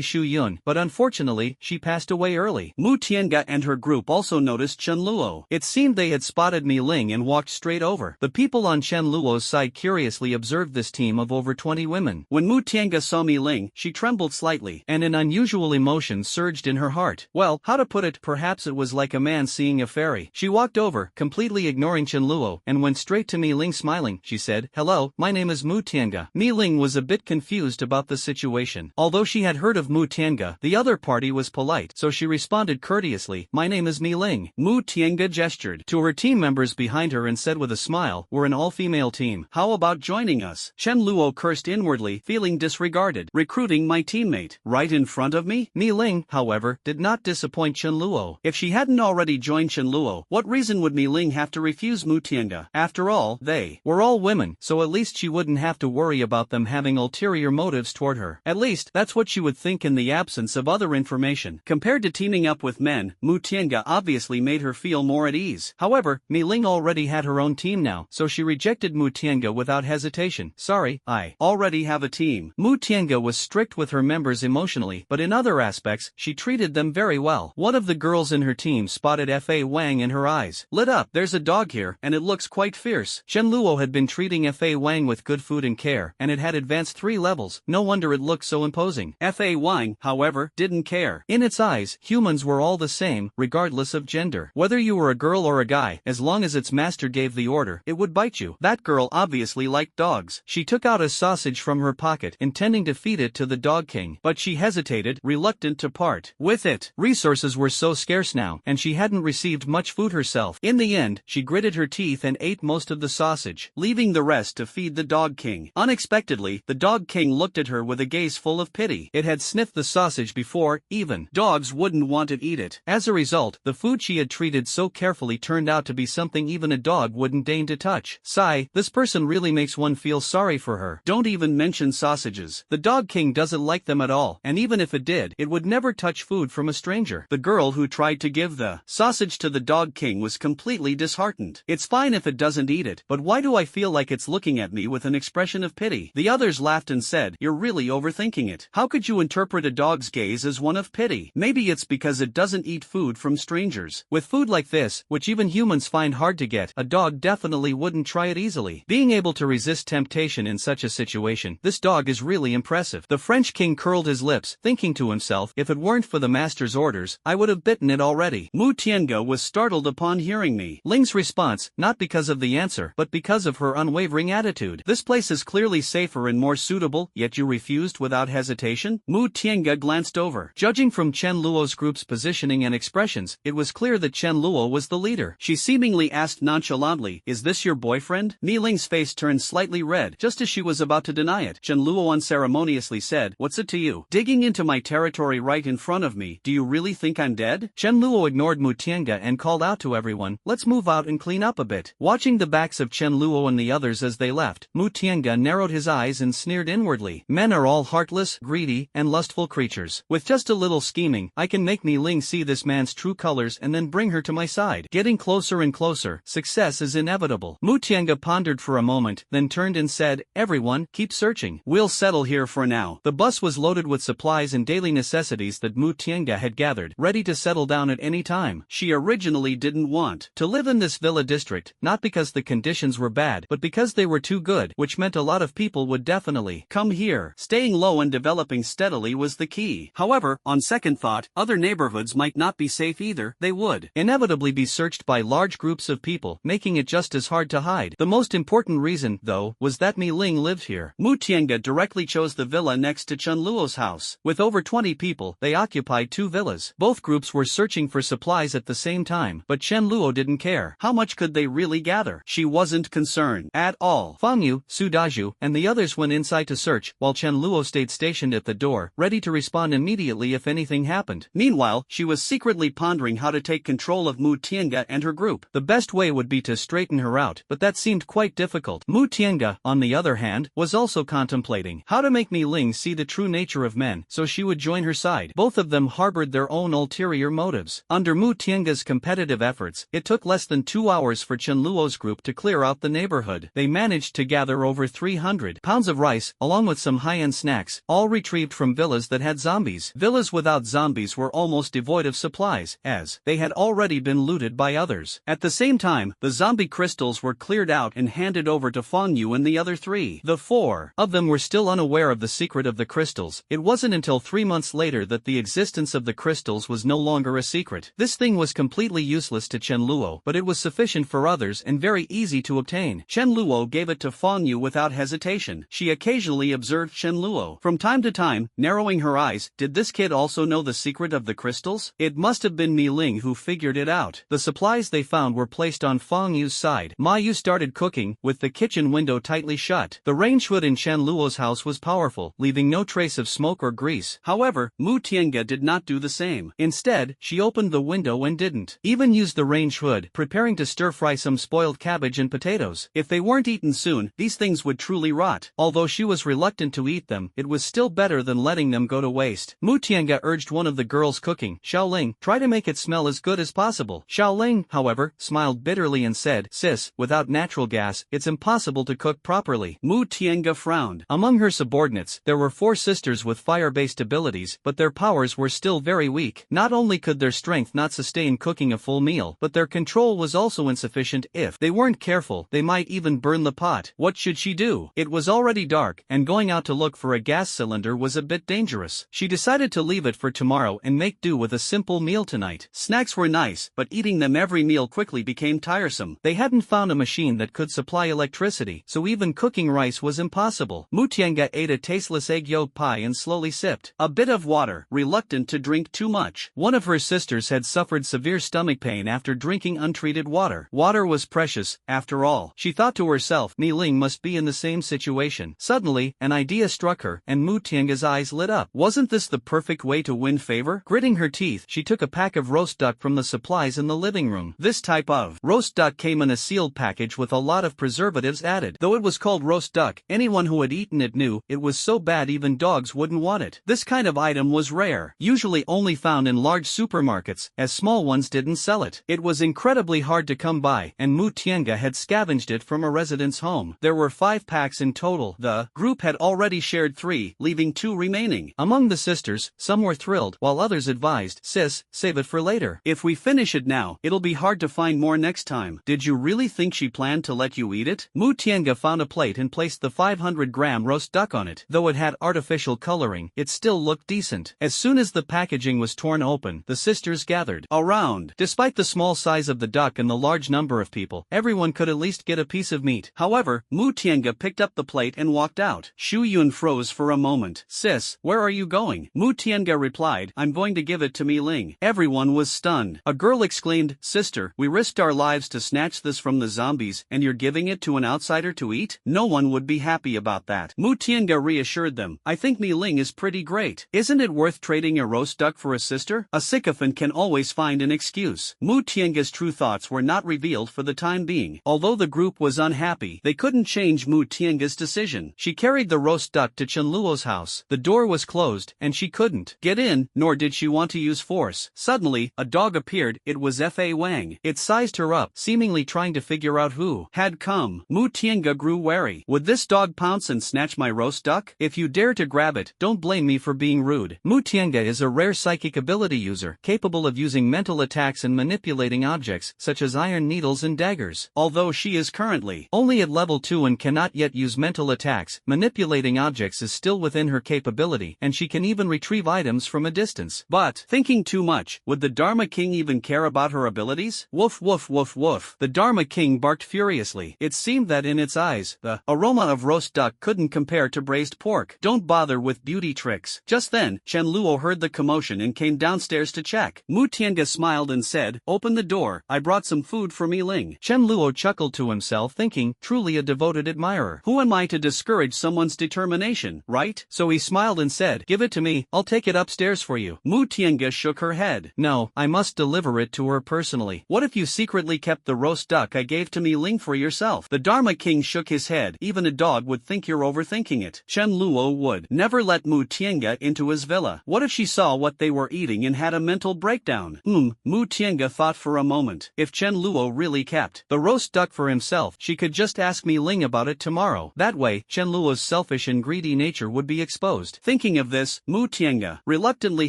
Shu Yun, but unfortunately, she passed away early. Mu Tiange and her group also noticed Chen Luo. It seemed they had spotted Mi Ling and walked straight over. The people on Chen Luo's side curiously observed this team of over 20 women. When Mu Tiange saw Mi Ling, she trembled slightly, and an unusual emotion surged in her heart. Well, how to put it, perhaps it was like a man seeing a fairy. She walked over, completely ignoring Chen Luo, and went straight to Mi Ling. Smiling, she said, "Hello, my name is Mu Tiange." Mi Ling was a bit confused about the situation. Although she had heard of Mu Tiange, the other party was polite, so she responded courteously, "My name is Mi Ling." Mu Tiange gestured to her team members behind her and said with a smile, "We're an all-female team. How about joining us?" Chen Luo cursed inwardly, feeling disregarded. Recruiting my teammate right in front of me? Mi Ling, however, did not disappoint Chen Luo. If she hadn't already joined Chen Luo, what reason would Mi Ling have to refuse Mu Tiange? After all, they were all women, so at least she wouldn't have to worry about them having ulterior motives toward her. At least, that's what she would think in the absence of other information. Compared to teaming up with men, Mu Tiange obviously made her feel more at ease. However, Mi Ling already had her own team now, so she rejected Mu Tiange without hesitation. "Sorry, I already have a team." Mu Tiange was strict with her members emotionally, but in other aspects, she treated them very well. One of the girls in her team spotted Fa Wang in her eyes. Lit up, "There's a dog here, and it looks quite fierce." Chen Luo had been treating Fa Wang with good food and care, and it had advanced 3 levels. No wonder it looked so imposing. Fa Wang, however, didn't care. In its eyes, humans were all the same, regardless of gender. Whether you were a girl or a guy, as long as its master gave the order, it would bite you. That girl obviously liked dogs. She took out a sausage from her pocket, intending to feed it to the dog king, but she hesitated, reluctant to part with it. Resources were so scarce now, and she hadn't received much food herself. In the end, she gritted her teeth and ate most of the sausage, leaving the rest to feed the dog king. Unexpectedly, the dog king looked at her with a gaze full of pity. It had sniffed the sausage before, even dogs wouldn't want to eat it. As a result, the food she had treated so carefully turned out to be something even a dog wouldn't deign to touch. Sigh, this person really makes one feel sorry for her. Don't even mention sausages. The dog king doesn't like them at all, and even if it did, it would never touch food from a stranger. The girl who tried to give the sausage to the dog king was completely disheartened. "It's fine if it doesn't eat it, but why do I feel like it's looking at me with an expression of pity?" The others laughed and said, "You're really overthinking it. How could you interpret a dog's gaze as one of pity? Maybe it's because it doesn't eat food from strangers. With food like this, which even humans find hard to get, a dog definitely wouldn't try it easily." Being able to resist temptation in such a situation, this dog is really impressive. The French king curled his lips, thinking to himself, if it weren't for the master's orders, I would have bitten it already. Mu Tiange was startled upon hearing Mi Ling's response, not because of the answer, but because of her unwavering attitude. "This place is clearly safer and more suitable, yet you refused without hesitation?" Mu Tiange glanced over. Judging from Chen Luo's group's positioning and expressions, it was clear that Chen Luo was the leader. She seemingly asked nonchalantly, "Is this your boyfriend?" Mi Ling's face turned slightly red, just as she was about to deny it. Chen Luo unceremoniously said, "What's it to you? Digging into my territory right in front of me, do you really think I'm dead?" Chen Luo ignored Mu Tiange and called out to everyone, "Let's move out and clean up a bit." Watching the backs of Chen Luo and the others as they left, Mu Tiange narrowed his eyes and sneered inwardly. "Men are all heartless, greedy, and lustful creatures. With just a little scheming, I can make Mi Ling see this man's true colors and then bring her to my side. Getting closer and closer, success is inevitable. Mu Tiange pondered for a moment, then turned and said, everyone, keep searching. We'll settle here for now. The bus was loaded with supplies and daily necessities that Mu Tiange had gathered, ready to settle down at any time. She originally didn't want to live in this villa district, not because the conditions were bad, but because they were too good, which meant a lot of people would definitely come here. Staying low and developing steadily was the key. However, on second thought, other neighborhoods might not be safe either. They would inevitably be searched by large groups of people, making it just as hard to hide. The most important reason, though, was that Mi Ling lived here. Mu Tiange directly chose the villa next to Chen Luo's house. With over 20 people, they occupied 2 villas. Both groups were searching for supplies at the same time, but Chen Luo didn't care. How much could they really gather? She wasn't concerned at all. Fang Yu, Su Daju, and the others went inside to search, while Chen Luo stayed stationed at the door, ready to respond immediately if anything happened. Meanwhile, she was secretly pondering how to take control of Mu Tiange and her group. The best way would be to straighten her out, but that seemed quite difficult. Mu Tiange, on the other hand, was also contemplating how to make Mi Ling see the true nature of men, so she would join her side. Both of them harbored their own ulterior motives. Under Mu Tiange's competitive efforts, it took less than 2 hours for Chen Luo's group to clear out the neighborhood. They managed to gather over 300 pounds of rice, along with some high-end snacks, all retrieved from villas that had zombies. Villas without zombies were almost devoid of supplies, as they had already been looted by others. At the same time, the zombie crystals were cleared out and handed over to Fang Yu and the other 3. The 4 of them were still unaware of the secret of the crystals. It wasn't until 3 months later that the existence of the crystals was no longer a secret. This thing was completely useless to Chen Luo, but it was sufficient for others and very easy to obtain. Chen Luo gave it to Fang Yu without hesitation. She occasionally observed Chen Luo from time to time, narrowing her eyes. Did this kid also know the secret of the crystals? It must have been Mi Ling who figured it out. The supplies they found were placed on Fang Yu's side. Ma Yu started cooking, with the kitchen window tightly shut. The range hood in Chen Luo's house was powerful, leaving no trace of smoke or grease. However, Mu Tiange did not do the same. Instead, she opened the window and didn't even use the range hood, preparing to stir-fry some spoiled cabbage and potatoes. If they weren't eaten soon, these things would truly rot. Although she was reluctant to eat them, it was still better than letting them go to waste. Mu Tiange urged one of the girls cooking, Xiaoling, try to make it smell as good as possible. Xiaoling, however, smiled bitterly and said, sis, without natural gas, it's impossible to cook properly. Mu Tiange frowned. Among her subordinates, there were 4 sisters with fire-based abilities, but their powers were still very weak. Not only could their strength not sustain cooking a full meal, but their control was also insufficient. If they weren't careful, they might even burn the pot. What should she do? It was already dark, and going out to look for a gas cylinder was a bit dangerous. She decided to leave it for tomorrow and make do with a simple meal tonight. Snacks were nice, but eating them every meal quickly became tiresome. They hadn't found a machine that could supply electricity, so even cooking rice was impossible. Mu Tiange ate a tasteless egg yolk pie and slowly sipped a bit of water, reluctant to drink too much. One of her sisters had suffered severe stomach pain after drinking untreated water. Water was precious, after all. She thought to herself, Mi Ling must be in the same situation. Suddenly, an idea struck her, and Mu Tiange's eyes lit up. Wasn't this the perfect way to win favor? Gritting her teeth, she took a pack of roast duck from the supplies in the living room. This type of roast duck came in a sealed package with a lot of preservatives added. Though it was called roast duck, anyone who had eaten it knew it was so bad even dogs wouldn't want it. This kind of item was rare, usually only found in large supermarkets, as small ones didn't sell it. It was incredibly hard to come by, and Mu Tiange had scavenged it from a resident's home. There were 5 packs in total. The group had already shared 3, leaving 2 remaining. Among the sisters, some were thrilled, while others advised, sis, save it for later. If we finish it now, it'll be hard to find more next time. Did you really think she planned to let you eat it? Mu Tiange found a plate and placed the 500-gram roast duck on it. Though it had artificial coloring, it still looked decent. As soon as the packaging was torn open, the sisters gathered around. Despite the small size of the duck and the large number of people, everyone could at least get a piece of meat. However, Mu Tiange picked up the plate and walked out. Shu Yun froze for a moment. Sis, where are you going? Mu Tiange replied, I'm going to give it to Mi Ling. Everyone was stunned. A girl exclaimed, sister, we risked our lives to snatch this from the zombies, and you're giving it to an outsider to eat? No one would be happy about that. Mu Tiange reassured them, I think Mi Ling is pretty great. Isn't it worth trading a roast duck for a sister? A sycophant can always find an excuse. Mu Tiange's true thoughts were not revealed for the time being. Although the group was unhappy, they couldn't change Mu Tiange's decision. She carried the roast duck to Chen Luo's house. The door was closed, and she couldn't get in, nor did she want to use force? Suddenly, a dog appeared. It was Fa Wang. It sized her up, seemingly trying to figure out who had come. Mu Tiange grew wary. Would this dog pounce and snatch my roast duck? If you dare to grab it, don't blame me for being rude. Mu Tiange is a rare psychic ability user, capable of using mental attacks and manipulating objects, such as iron needles and daggers. Although she is currently only at level 2 and cannot yet use mental attacks, manipulating objects is still within her capability, and she can even retrieve items from a distance. But, thinking too much, would the Dharma King even care about her abilities? Woof woof woof woof. The Dharma King barked furiously. It seemed that in its eyes, the aroma of roast duck couldn't compare to braised pork. Don't bother with beauty tricks. Just then, Chen Luo heard the commotion and came downstairs to check. Mu Tiange smiled and said, "Open the door, I brought some food for Mi Ling." Chen Luo chuckled to himself, thinking, truly a devoted admirer. Who am I to discourage someone's determination, right? So he smiled and said, "Give it to me, I'll take it upstairs for you." Mu Tiange shook her head. "No, I must deliver it to her personally." "What if you secretly kept the roast duck I gave to Mi Ling for yourself?" The Dharma King shook his head. Even a dog would think you're overthinking it. Chen Luo would never let Mu Tiange into his villa. What if she saw what they were eating and had a mental breakdown? Mu Tiange thought for a moment. If Chen Luo really kept the roast duck for himself, she could just ask Mi Ling about it tomorrow. That way, Chen Luo's selfish and greedy nature would be exposed. Thinking of this, Mu Tiange reluctantly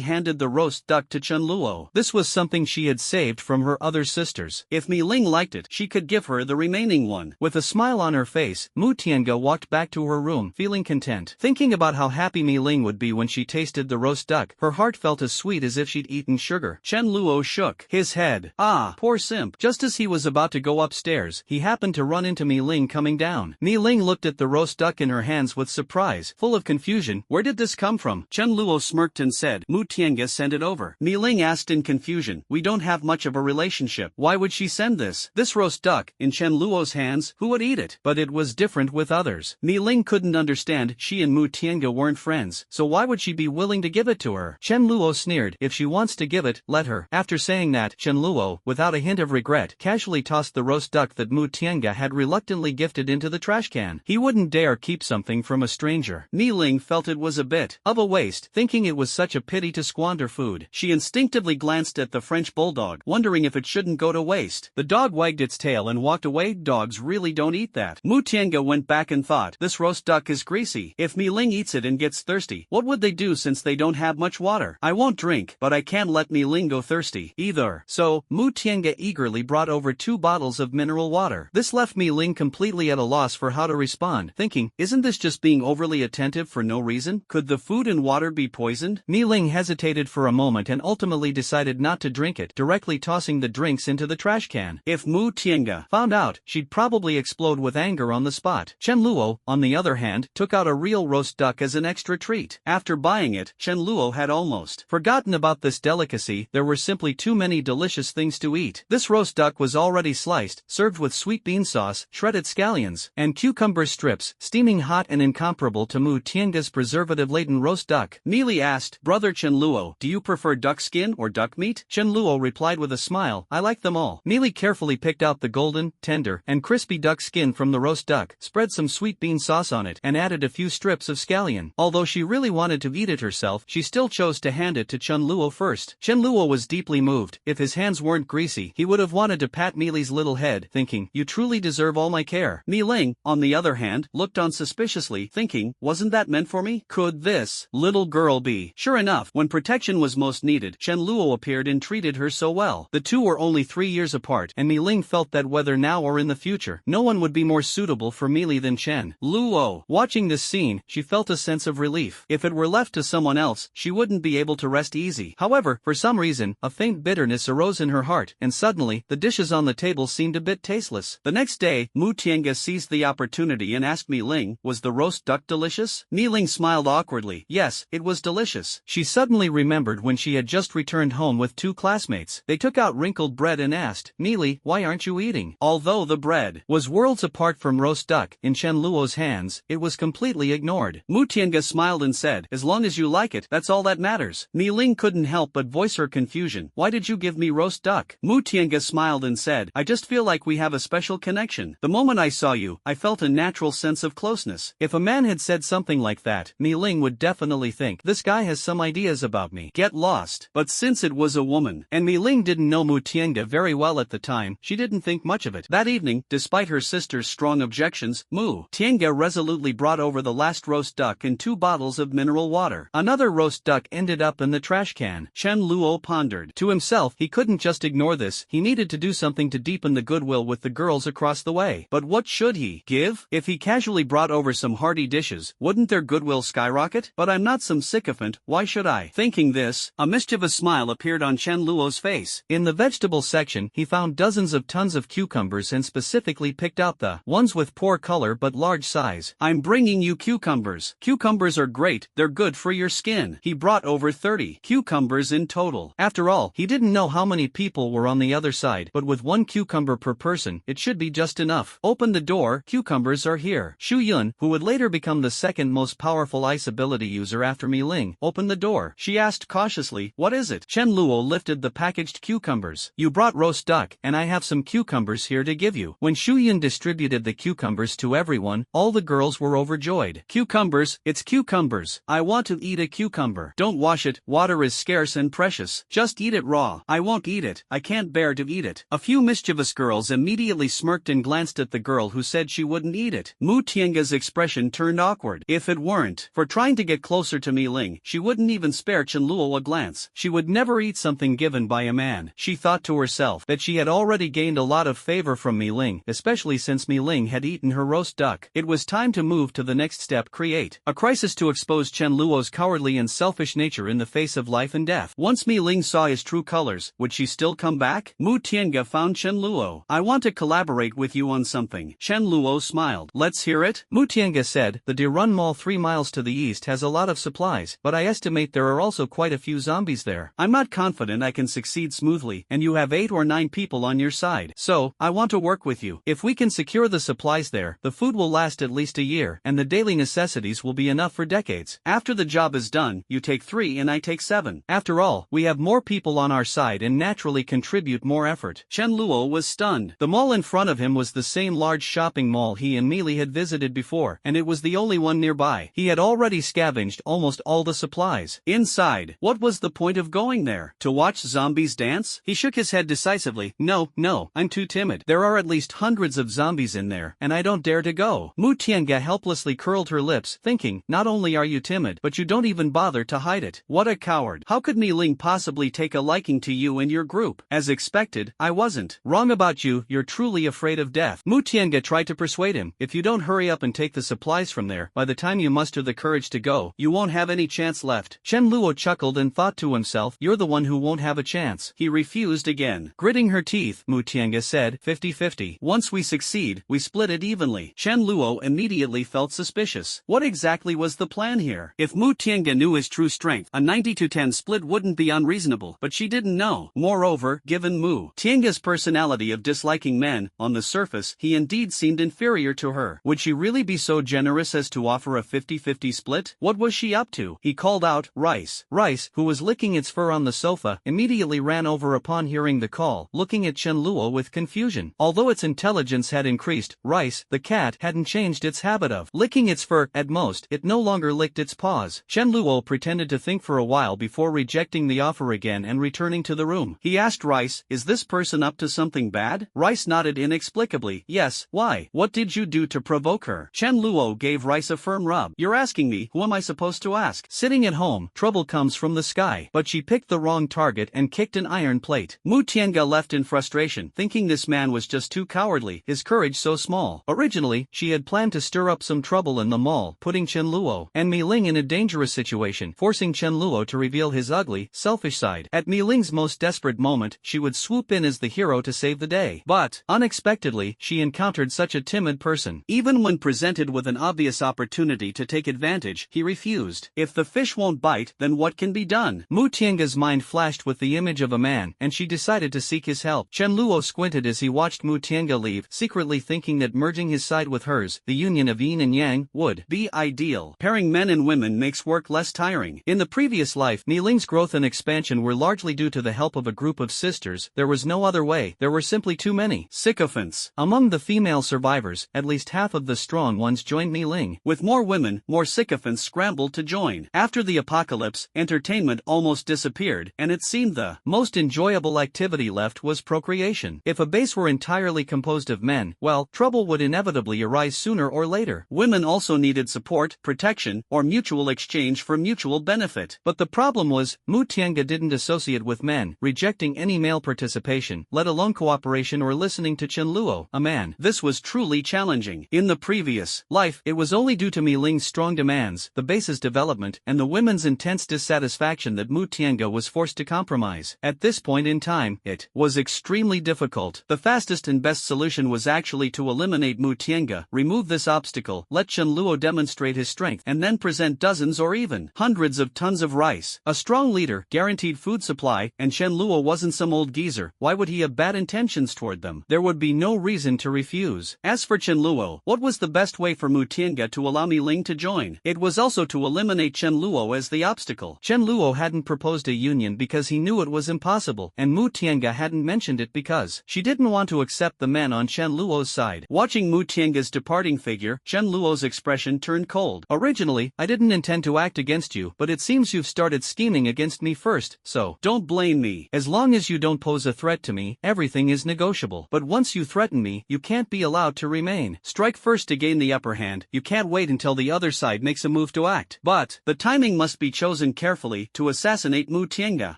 handed the roast duck to Chen Luo. This was something she had saved from her other sisters. If Mi Ling liked it, she could give her the remaining one. With a smile on her face, Mu Tiange walked back to her room, feeling content. Thinking about how happy Mi Ling would be when she tasted the roast duck, her heart felt as sweet as if she'd eaten sugar. Chen Luo shook his head. Ah, poor simp. Just as he was about to go upstairs, he happened to run into Mi Ling coming down. Mi Ling looked at the roast duck in her hands with surprise, full of confusion. Where did this come from? Chen Luo smirked and said, Mu Tiange sent it over. Mi Ling asked in confusion, we don't have much of a relationship. Why would she send this? This roast duck, in Chen Luo's hands, who would eat it? But it was different with others. Mi Ling couldn't understand she and Mu Tiange weren't friends, so why would she be willing to give it to her? Chen Luo sneered, if she wants to give it, let her. After saying that, Chen Luo, without a hint of regret, casually tossed the roast duck that Mu Tiange had reluctantly gifted into the trash can. He wouldn't dare keep something from a stranger. Mi Ling felt it was a bit of a waste, thinking it was such a pity to squander food. She instinctively glanced at the French bulldog, wondering if it shouldn't go to waste. The dog wagged its tail and walked away. Dogs really don't eat that. Mu Tiange went back and thought, this roast duck is greasy. If Mi Ling eats it and gets thirsty, what would they do since they don't have much water? I won't drink, but I can't let Mi Ling go thirsty either. So, Mu Tiange eagerly brought over 2 bottles of mineral water. This left Mi Ling completely at a loss for how to respond, thinking, isn't this just being overly attentive for no reason? Could the food and water be poisoned? Mi Ling hesitated for a moment and ultimately decided not to drink it, directly tossing the drinks into the trash can. If Mu Tiange found out, she'd probably explode with anger on the spot. Chen Luo, on the other hand, took out a real roast duck as an extra treat. After buying it, Chen Luo had almost forgotten about this delicacy. There were simply too many delicious things to eat. This roast duck was already sliced, served with sweet bean sauce, shredded scallions, and cucumber strips, steaming hot and incomparable to Mu Tiange's preservative-laden roast duck. Mealy asked, Brother Chen Luo, do you prefer duck skin or duck meat? Chen Luo replied with a smile, I like them all. Mealy carefully picked out the golden, tender, and crispy duck skin from the roast duck, spread some sweet bean sauce on it, and added a few strips of scallion. Although she really wanted to eat it herself, she still chose to hand it to Chen Luo first. Chen Luo was deeply moved. If his hands weren't greasy, he would have wanted to pat Mealy's little head, thinking, you truly deserve all my care. Mi Ling, on the other hand, looked on suspiciously, thinking, wasn't that meant for me? Could this little girl be? Sure enough, when protection was most needed, Chen Luo appeared and treated her so well. The two were only 3 years apart, and Mi Ling felt that whether now or in the future, no one would be more suitable for Mealy than Chen Luo. Watching this scene, she felt a sense of relief. If it were left to someone else, she wouldn't be able to rest easy. However, for some reason, a faint bitterness arose in her heart, and suddenly, the dishes on the table seemed a bit tasteless. The next day, Mu Tiange seized the opportunity and asked Mi Ling, was the roast duck delicious? Mi Ling smiled awkwardly. Yes, it was delicious. She suddenly remembered when she had just returned home with 2 classmates. They took out wrinkled bread and asked, Mealy, why aren't you eating? Although the bread was worlds apart from roast duck, in Chen Luo's hands, it was completely ignored. Mu Tiange smiled and said, as long as you like it, that's all that matters. Mi Ling couldn't help but voice her confusion. Why did you give me roast duck? Mu Tiange smiled and said, I just feel like we have a special connection. The moment I saw you, I felt a natural sense of closeness. If a man had said something like that, Mi Ling would definitely think, this guy has some ideas about about me. Get lost. But since it was a woman, and Mi Ling didn't know Mu Tiange very well at the time, she didn't think much of it. That evening, despite her sister's strong objections, Mu Tiange resolutely brought over the last roast duck and 2 bottles of mineral water. Another roast duck ended up in the trash can. Chen Luo pondered. To himself, he couldn't just ignore this, he needed to do something to deepen the goodwill with the girls across the way. But what should he give? If he casually brought over some hearty dishes, wouldn't their goodwill skyrocket? But I'm not some sycophant, why should I? Thinking this, a mischievous smile appeared on Chen Luo's face. In the vegetable section, he found dozens of tons of cucumbers and specifically picked out the ones with poor color but large size. I'm bringing you cucumbers. Cucumbers are great, they're good for your skin. He brought over 30 cucumbers in total. After all, he didn't know how many people were on the other side, but with 1 cucumber per person, it should be just enough. Open the door, cucumbers are here. Xu Yun, who would later become the second most powerful ice ability user after Mi Ling, opened the door. She asked cautiously, what is it? Chen Luo lifted the packaged cucumbers. You brought roast duck, and I have some cucumbers here to give you. When Xu Yun distributed the cucumbers to everyone, all the girls were overjoyed. Cucumbers, it's cucumbers. I want to eat a cucumber. Don't wash it, water is scarce and precious. Just eat it raw. I won't eat it, I can't bear to eat it. A few mischievous girls immediately smirked and glanced at the girl who said she wouldn't eat it. Mu Tiange's expression turned awkward. If it weren't for trying to get closer to Mi Ling, she wouldn't even spare Chen Luo a glance. She would never eat something given by a man. She thought to herself that she had already gained a lot of favor from Mi Ling, especially since Mi Ling had eaten her roast duck. It was time to move to the next step, create a crisis to expose Chen Luo's cowardly and selfish nature in the face of life and death. Once Mi Ling saw his true colors, would she still come back? Mu Tiange found Chen Luo. I want to collaborate with you on something. Chen Luo smiled. Let's hear it? Mu Tiange said, the Derun Mall 3 miles to the east has a lot of supplies, but I estimate there are also quite a few zombies there. I'm not confident I can succeed smoothly, and you have 8 or 9 people on your side. So, I want to work with you. If we can secure the supplies there, the food will last at least a year, and the daily necessities will be enough for decades. After the job is done, you take 3 and I take 7. After all, we have more people on our side and naturally contribute more effort. Chen Luo was stunned. The mall in front of him was the same large shopping mall he and Mealy had visited before, and it was the only one nearby. He had already scavenged almost all the supplies. Inside, what was the point of going there? To watch zombies dance? He shook his head decisively. No, I'm too timid. There are at least hundreds of zombies in there, and I don't dare to go. Mu Tiange helplessly curled her lips, thinking, not only are you timid, but you don't even bother to hide it. What a coward. How could Mi Ling possibly take a liking to you and your group? As expected, I wasn't. Wrong about you, you're truly afraid of death. Mu Tiange tried to persuade him. If you don't hurry up and take the supplies from there, by the time you muster the courage to go, you won't have any chance left. Chen Luo chuckled and thought to himself, you're the one who won't have a chance. He refused again. Gritting her teeth, Mu Tiange said, 50-50. Once we succeed, we split it evenly. Chen Luo immediately felt suspicious. What exactly was the plan here? If Mu Tiange knew his true strength, a 90-10 split wouldn't be unreasonable, but she didn't know. Moreover, given Mu Tiange's personality of disliking men, on the surface, he indeed seemed inferior to her. Would she really be so generous as to offer a 50-50 split? What was she up to? He called out, Rice. Rice, who was licking its fur on the sofa, immediately ran over upon hearing the call, looking at Chen Luo with confusion. Although its intelligence had increased, Rice, the cat, hadn't changed its habit of licking its fur. At most, it no longer licked its paws. Chen Luo pretended to think for a while before rejecting the offer again and returning to the room. He asked Rice, is this person up to something bad? Rice nodded inexplicably. Yes, why? What did you do to provoke her? Chen Luo gave Rice a firm rub. You're asking me, who am I supposed to ask? Sitting at home, trouble comes from the sky. But she picked the wrong target and kicked an iron plate. Mu Tiange left in frustration, thinking this man was just too cowardly, his courage so small. Originally, she had planned to stir up some trouble in the mall, putting Chen Luo and Mi Ling in a dangerous situation, forcing Chen Luo to reveal his ugly, selfish side. At Mi Ling's most desperate moment, she would swoop in as the hero to save the day. But, unexpectedly, she encountered such a timid person. Even when presented with an obvious opportunity to take advantage, he refused. If the fish won't bite, then what can be done? Mu Tiange's mind flashed with the image of a man, and she decided to seek his help. Chen Luo squinted as he watched Mu Tiange leave, secretly thinking that merging his side with hers, the union of yin and yang, would be ideal. Pairing men and women makes work less tiring. In the previous life, Mi Ling's growth and expansion were largely due to the help of a group of sisters. There was no other way, there were simply too many sycophants. Among the female survivors, at least half of the strong ones joined Mi Ling. With more women, more sycophants scrambled to join. After the apocalypse, entertainment almost disappeared, and it seemed the most enjoyable activity left was procreation. If a base were entirely composed of men, well, trouble would inevitably arise sooner or later. Women also needed support, protection, or mutual exchange for mutual benefit. But the problem was, Mu Tiange didn't associate with men, rejecting any male participation, let alone cooperation or listening to Chen Luo, a man. This was truly challenging. In the previous life, it was only due to Mi Ling's strong demands, the base's development, and the women's intense dissatisfaction that Mu Tiange was forced to compromise. At this point in time, it was extremely difficult. The fastest and best solution was actually to eliminate Mu Tiange, remove this obstacle, let Chen Luo demonstrate his strength, and then present dozens or even hundreds of tons of rice. A strong leader, guaranteed food supply, and Chen Luo wasn't some old geezer. Why would he have bad intentions toward them? There would be no reason to refuse. As for Chen Luo, what was the best way for Mu Tiange to allow Mi Ling to join? It was also to eliminate Chen Luo as the obstacle. Chen Luo hadn't proposed a union because he knew it was impossible, and Mu Tiange hadn't mentioned it because she didn't want to accept the men on Chen Luo's side. Watching Mu Tiange's departing figure, Chen Luo's expression turned cold. Originally, I didn't intend to act against you, but it seems you've started scheming against me first, so don't blame me. As long as you don't pose a threat to me, everything is negotiable. But once you threaten me, you can't be allowed to remain. Strike first to gain the upper hand. You can't wait until the other side makes a move to act. But the timing must be chosen carefully to assassinate Mu Tiange.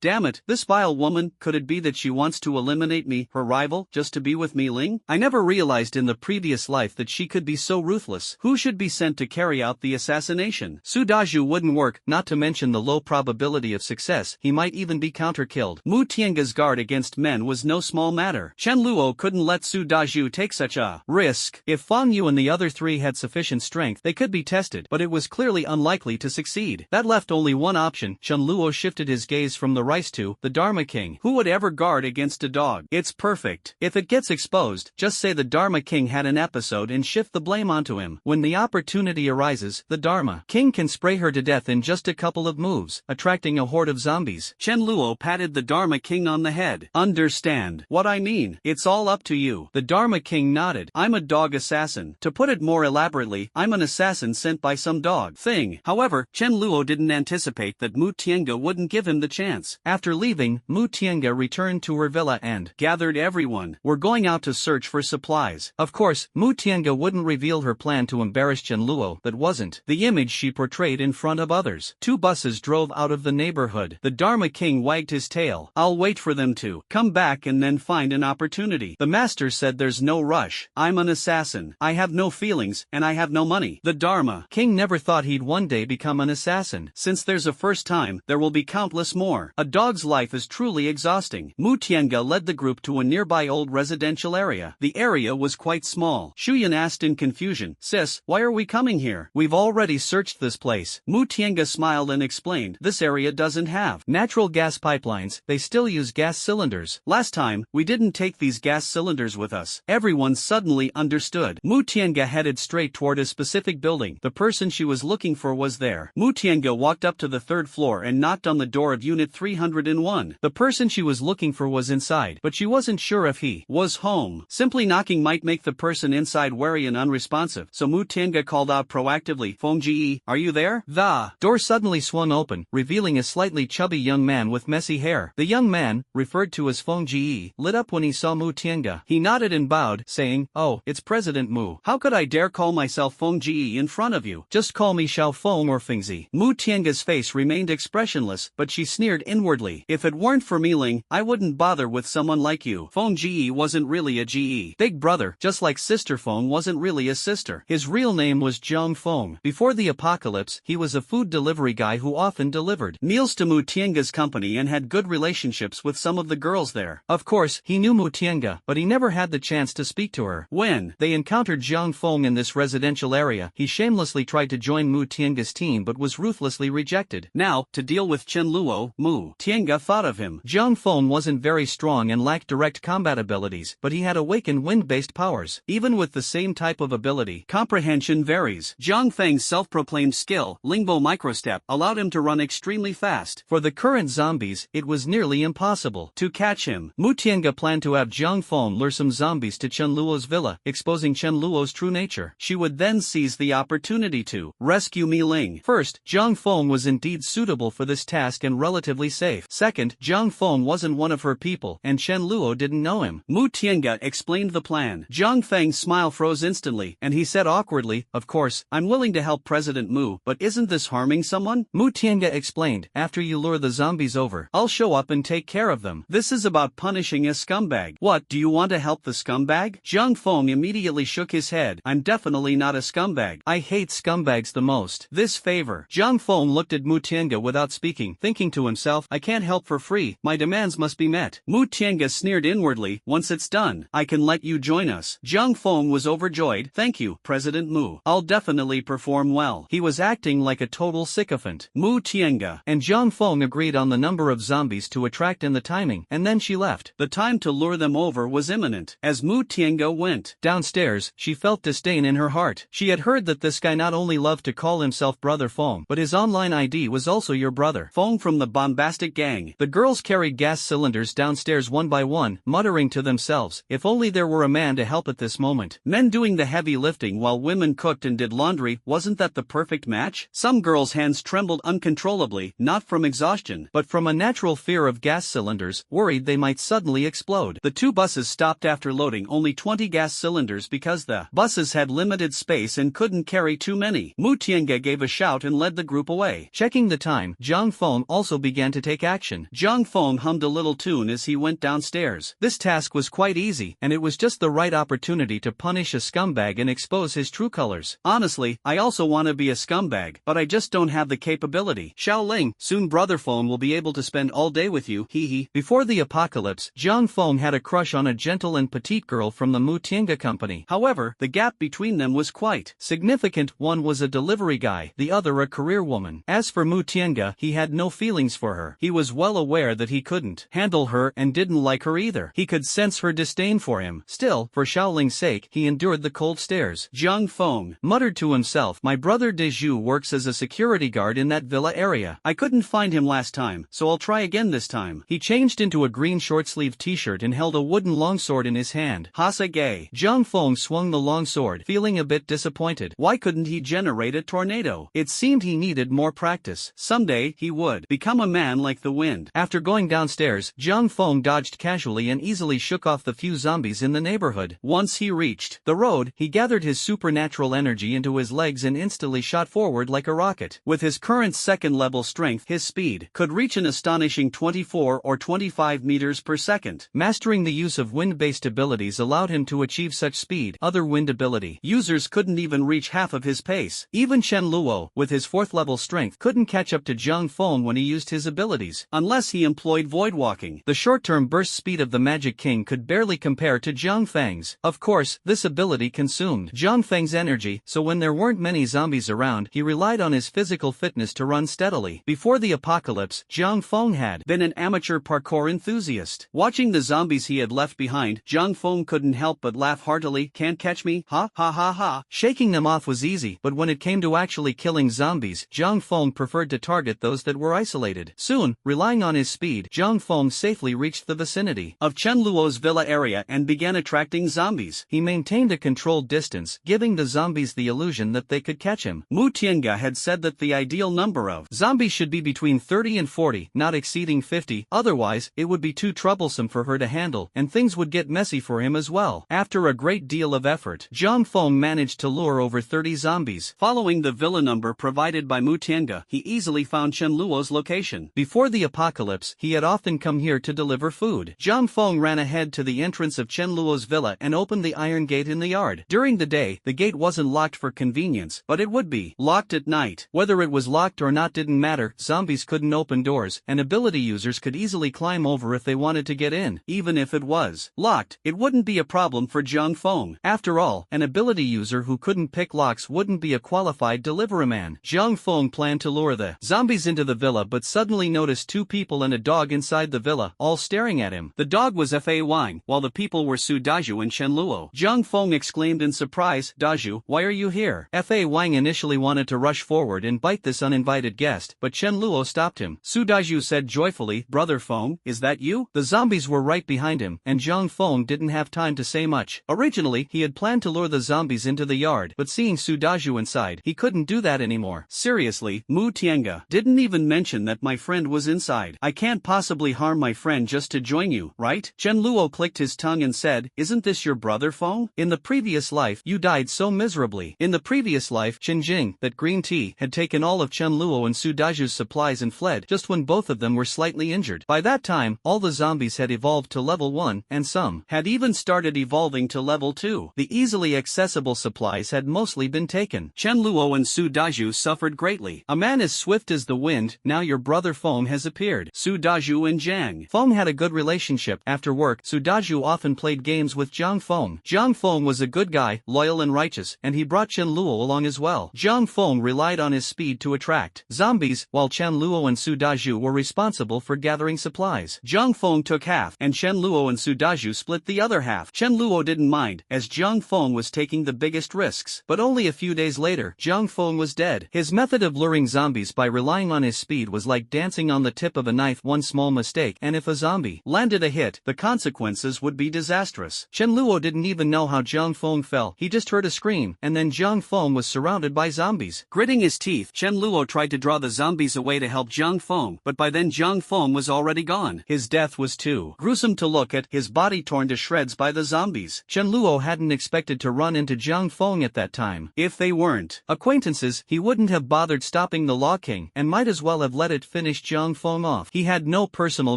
Damn it, this vile woman, could it be that she wants to eliminate me, her rival, just to be with Mi Ling? I never realized in the previous life that she could be so ruthless. Who should be sent to carry out the assassination? Su Daju wouldn't work, not to mention the low probability of success. He might even be counter-killed. Mu Tiange's guard against men was no small matter. Chen Luo couldn't let Su Daju take such a risk. If Fang Yu and the other three had sufficient strength, they could be tested, but it was clearly unlikely to succeed. That left only one option. Chen Luo shifted his gaze from the rice to the Dharma King. Who would ever guard against a dog? It's perfect. If it gets exposed, just say the Dharma King had an episode and shift the blame onto him. When the opportunity arises, the Dharma King can spray her to death in just a couple of moves, attracting a horde of zombies. Chen Luo patted the Dharma King on the head. Understand what I mean? It's all up to you. The Dharma King nodded. I'm a dog assassin. To put it more elaborately, I'm an assassin sent by some dog thing. However, Chen Luo didn't anticipate that Mu Tiange wouldn't give him the chance. After leaving, Mu Tiange returned to her villa and gathered everyone. We're going out to search for supplies. Of course, Mu Tiange wouldn't reveal her plan to embarrass Chen Luo. That wasn't the image she portrayed in front of others. Two buses drove out of the neighborhood. The Dharma King wagged his tail. I'll wait for them to come back and then find an opportunity. The master said there's no rush. I'm an assassin. I have no feelings, and I have no money. The Dharma King never thought he'd one day become an assassin. Since there's a first time, there will be countless more. A dog's life is truly exhausting. Mu Tiange led the group to a nearby old residential area. The area was quite small. Shuyan asked in confusion, Sis, why are we coming here? We've already searched this place. Mu Tiange smiled and explained, this area doesn't have natural gas pipelines, they still use gas cylinders. Last time, we didn't take these gas cylinders with us. Everyone suddenly understood. Mu Tiange headed straight toward a specific building. The person she was looking for was there. Mu Tiange walked up to the third floor and knocked on the door of Unit 301. The person she was looking for was inside, but she wasn't sure if he was home. Simply knocking might make the person inside wary and unresponsive, so Mu Tiange called out proactively, Feng Ji, are you there? The door suddenly swung open, revealing a slightly chubby young man with messy hair. The young man, referred to as Feng Ji, lit up when he saw Mu Tiange. He nodded and bowed, saying, oh, it's President Mu. How could I dare call myself Feng Ji in front of you? Just call me Xiao Feng or Fengzi. Mu Tiange's face remained expressionless, but she sneered inwardly. If it weren't for Mi Ling, I wouldn't bother with someone like you. Feng Ji wasn't really a GE big brother, just like Sister Feng wasn't really a sister. His real name was Zhang Feng. Before the apocalypse, he was a food delivery guy who often delivered meals to Mu Tiange's company and had good relationships with some of the girls there. Of course, he knew Mu Tiange, but he never had the chance to speak to her. When they encountered Zhang Feng in this residential area, he shamelessly tried to join Mu Tiange's team but was ruthlessly rejected. Now, to deal with Chen Luo, Mu Tiange thought of him. Zhang Feng wasn't very strong and lacked direct combat abilities, but he had awakened wind-based powers. Even with the same type of ability, comprehension varies. Zhang Feng's self-proclaimed skill, Lingbo Microstep, allowed him to run extremely fast. For the current zombies, it was nearly impossible to catch him. Mu Tiange planned to have Zhang Feng lure some zombies to Chen Luo's villa, exposing Chen Luo's true nature. She would then seize the opportunity to rescue Mi Ling. First, Zhang Feng was indeed suitable for this task and relatively safe. Second, Zhang Feng wasn't one of her people, and Chen Luo didn't know him. Mu Tiange explained the plan. Zhang Feng's smile froze instantly, and he said awkwardly, "Of course, I'm willing to help President Mu, but isn't this harming someone?" Mu Tiange explained, "After you lure the zombies over, I'll show up and take care of them. This is about punishing a scumbag. What, do you want to help the scumbag?" Zhang Feng immediately shook his head. "I'm definitely not a scumbag. I hate scumbags the most. This favor." Zhang Feng looked at Mu Tiange without speaking, thinking to himself, I can't help for free, my demands must be met. Mu Tiange sneered inwardly, "Once it's done, I can let you join us." Zhang Feng was overjoyed. "Thank you, President Mu. I'll definitely perform well." He was acting like a total sycophant. Mu Tiange and Zhang Feng agreed on the number of zombies to attract and the timing, and then she left. The time to lure them over was imminent. As Mu Tiange went downstairs, she felt disdain in her heart. She had heard that this guy not only loved to call himself Brother Feng, but his online ID was also your brother. Feng from the bombastic gang. The girls carried gas cylinders downstairs one by one, muttering to themselves, if only there were a man to help at this moment. Men doing the heavy lifting while women cooked and did laundry, wasn't that the perfect match? Some girls' hands trembled uncontrollably, not from exhaustion, but from a natural fear of gas cylinders, worried they might suddenly explode. The two buses stopped after loading only 20 gas cylinders because the buses had limited space and couldn't carry too many. Mu Tiange gave a shout and led the group away. Checking the time, Zhang Feng also began to take action. Zhang Feng hummed a little tune as he went downstairs. This task was quite easy, and it was just the right opportunity to punish a scumbag and expose his true colors. Honestly, I also want to be a scumbag, but I just don't have the capability. Xiaoling, soon Brother Feng will be able to spend all day with you, hee hee. Before the apocalypse, Zhang Feng had a crush on a gentle and petite girl from the Mu Tiange company. However, the gap between them was quite significant. One was a delivery guy, the other a career woman. As for Mu Tiange, he had no feelings for her. He was well aware that he couldn't handle her and didn't like her either. He could sense her disdain for him. Still, for Xiaoling's sake, he endured the cold stares. Zhang Feng muttered to himself, my brother Dezhu works as a security guard in that villa area. I couldn't find him last time, so I'll try again this time. He changed into a green short-sleeved t-shirt and held a wooden longsword in his hand. Hasa gay. Zhang Feng swung the longsword, feeling a bit disappointed. Why couldn't he generate a tornado? It seemed he needed more practice. Someday, he would become a man like the wind. After going downstairs, Zhang Feng dodged casually and easily shook off the few zombies in the neighborhood. Once he reached the road, he gathered his supernatural energy into his legs and instantly shot forward like a rocket. With his current second-level strength, his speed could reach an astonishing 24 or 25 meters per second. Mastering the use of wind-based abilities allowed him to achieve such speed. Other wind ability users couldn't even reach half of his pace. Even Chen Luo, with his fourth-level strength, couldn't catch up to Zhang Feng when he used his abilities. Unless he employed void walking. The short-term burst speed of the Magic King could barely compare to Zhang Feng's. Of course, this ability consumed Zhang Feng's energy, so when there weren't many zombies around, he relied on his physical fitness to run steadily. Before the apocalypse, Zhang Feng had been an amateur parkour enthusiast. Watching the zombies he had left behind, Zhang Feng couldn't help but laugh heartily. Can't catch me, ha ha ha ha. Shaking them off was easy, but when it came to actually killing zombies, Zhang Feng preferred to target those that were isolated. Soon, relying on his speed, Zhang Feng safely reached the vicinity of Chen Luo's villa area and began attracting zombies. He maintained a controlled distance, giving the zombies the illusion that they could catch him. Mu Tiange had said that the ideal number of zombies should be between 30 and 40, not exceeding 50, otherwise, it would be too troublesome for her to handle, and things would get messy for him as well. After a great deal of effort, Zhang Feng managed to lure over 30 zombies. Following the villa number provided by Mu Tiange, he easily found Chen Luo's location. Before the apocalypse, he had often come here to deliver food. Zhang Feng ran ahead to the entrance of Chen Luo's villa and opened the iron gate in the yard. During the day, the gate wasn't locked for convenience, but it would be locked at night. Whether it was locked or not didn't matter, zombies couldn't open doors, and ability users could easily climb over if they wanted to get in. Even if it was locked, it wouldn't be a problem for Zhang Feng. After all, an ability user who couldn't pick locks wouldn't be a qualified delivery man. Zhang Feng planned to lure the zombies into the villa but suddenly noticed two people and a dog inside the villa, all staring at him. The dog was Fa Wang, while the people were Su Daju and Chen Luo. Zhang Feng exclaimed in surprise, Daju, why are you here? Fa Wang initially wanted to rush forward and bite this uninvited guest, but Chen Luo stopped him. Su Daju said joyfully, Brother Feng, is that you? The zombies were right behind him, and Zhang Feng didn't have time to say much. Originally, he had planned to lure the zombies into the yard, but seeing Su Daju inside, he couldn't do that anymore. Seriously, Mu Tiange Tianga. Didn't even mention that my friend was inside. I can't possibly harm my friend just to join you, right? Chen Luo clicked his tongue and said, isn't this your brother Feng? In the previous life, you died so miserably. In the previous life, Chen Jing, that green tea, had taken all of Chen Luo and Su Daju's supplies and fled just when both of them were slightly injured. By that time, all the zombies had evolved to level 1, and some had even started evolving to level 2. The easily accessible supplies had mostly been taken. Chen Luo and Su Daju suffered greatly. A man as swift as the wind, now your brother Feng has appeared. Su Daju and Jiang. Feng had a good relationship. After work, Su Daju often played games with Jiang Feng. Jiang Feng was a good guy, loyal and righteous, and he brought Chen Luo along as well. Jiang Feng relied on his speed to attract zombies, while Chen Luo and Su Daju were responsible for gathering supplies. Jiang Feng took half, and Chen Luo and Su Daju split the other half. Chen Luo didn't mind, as Jiang Feng was taking the biggest risks. But only a few days later, Jiang Feng was dead. His method of luring zombies by relying on his speed was like dancing on the tip of a knife. One small mistake, and if a zombie landed a hit, the consequences would be disastrous. Chen Luo didn't even know how Jiang Feng fell. He just heard a scream, and then Jiang Feng was surrounded by zombies. Gritting his teeth, Chen Luo tried to draw the zombies away to help Jiang Feng, but by then Jiang Feng was already gone. His death was too gruesome to look at, his body torn to shreds by the zombies. Chen Luo hadn't expected to run into Jiang Feng at that time. If they weren't acquaintances, he wouldn't have bothered stopping the Law King, and might as well have let it finish Jiang Feng off. He had no personal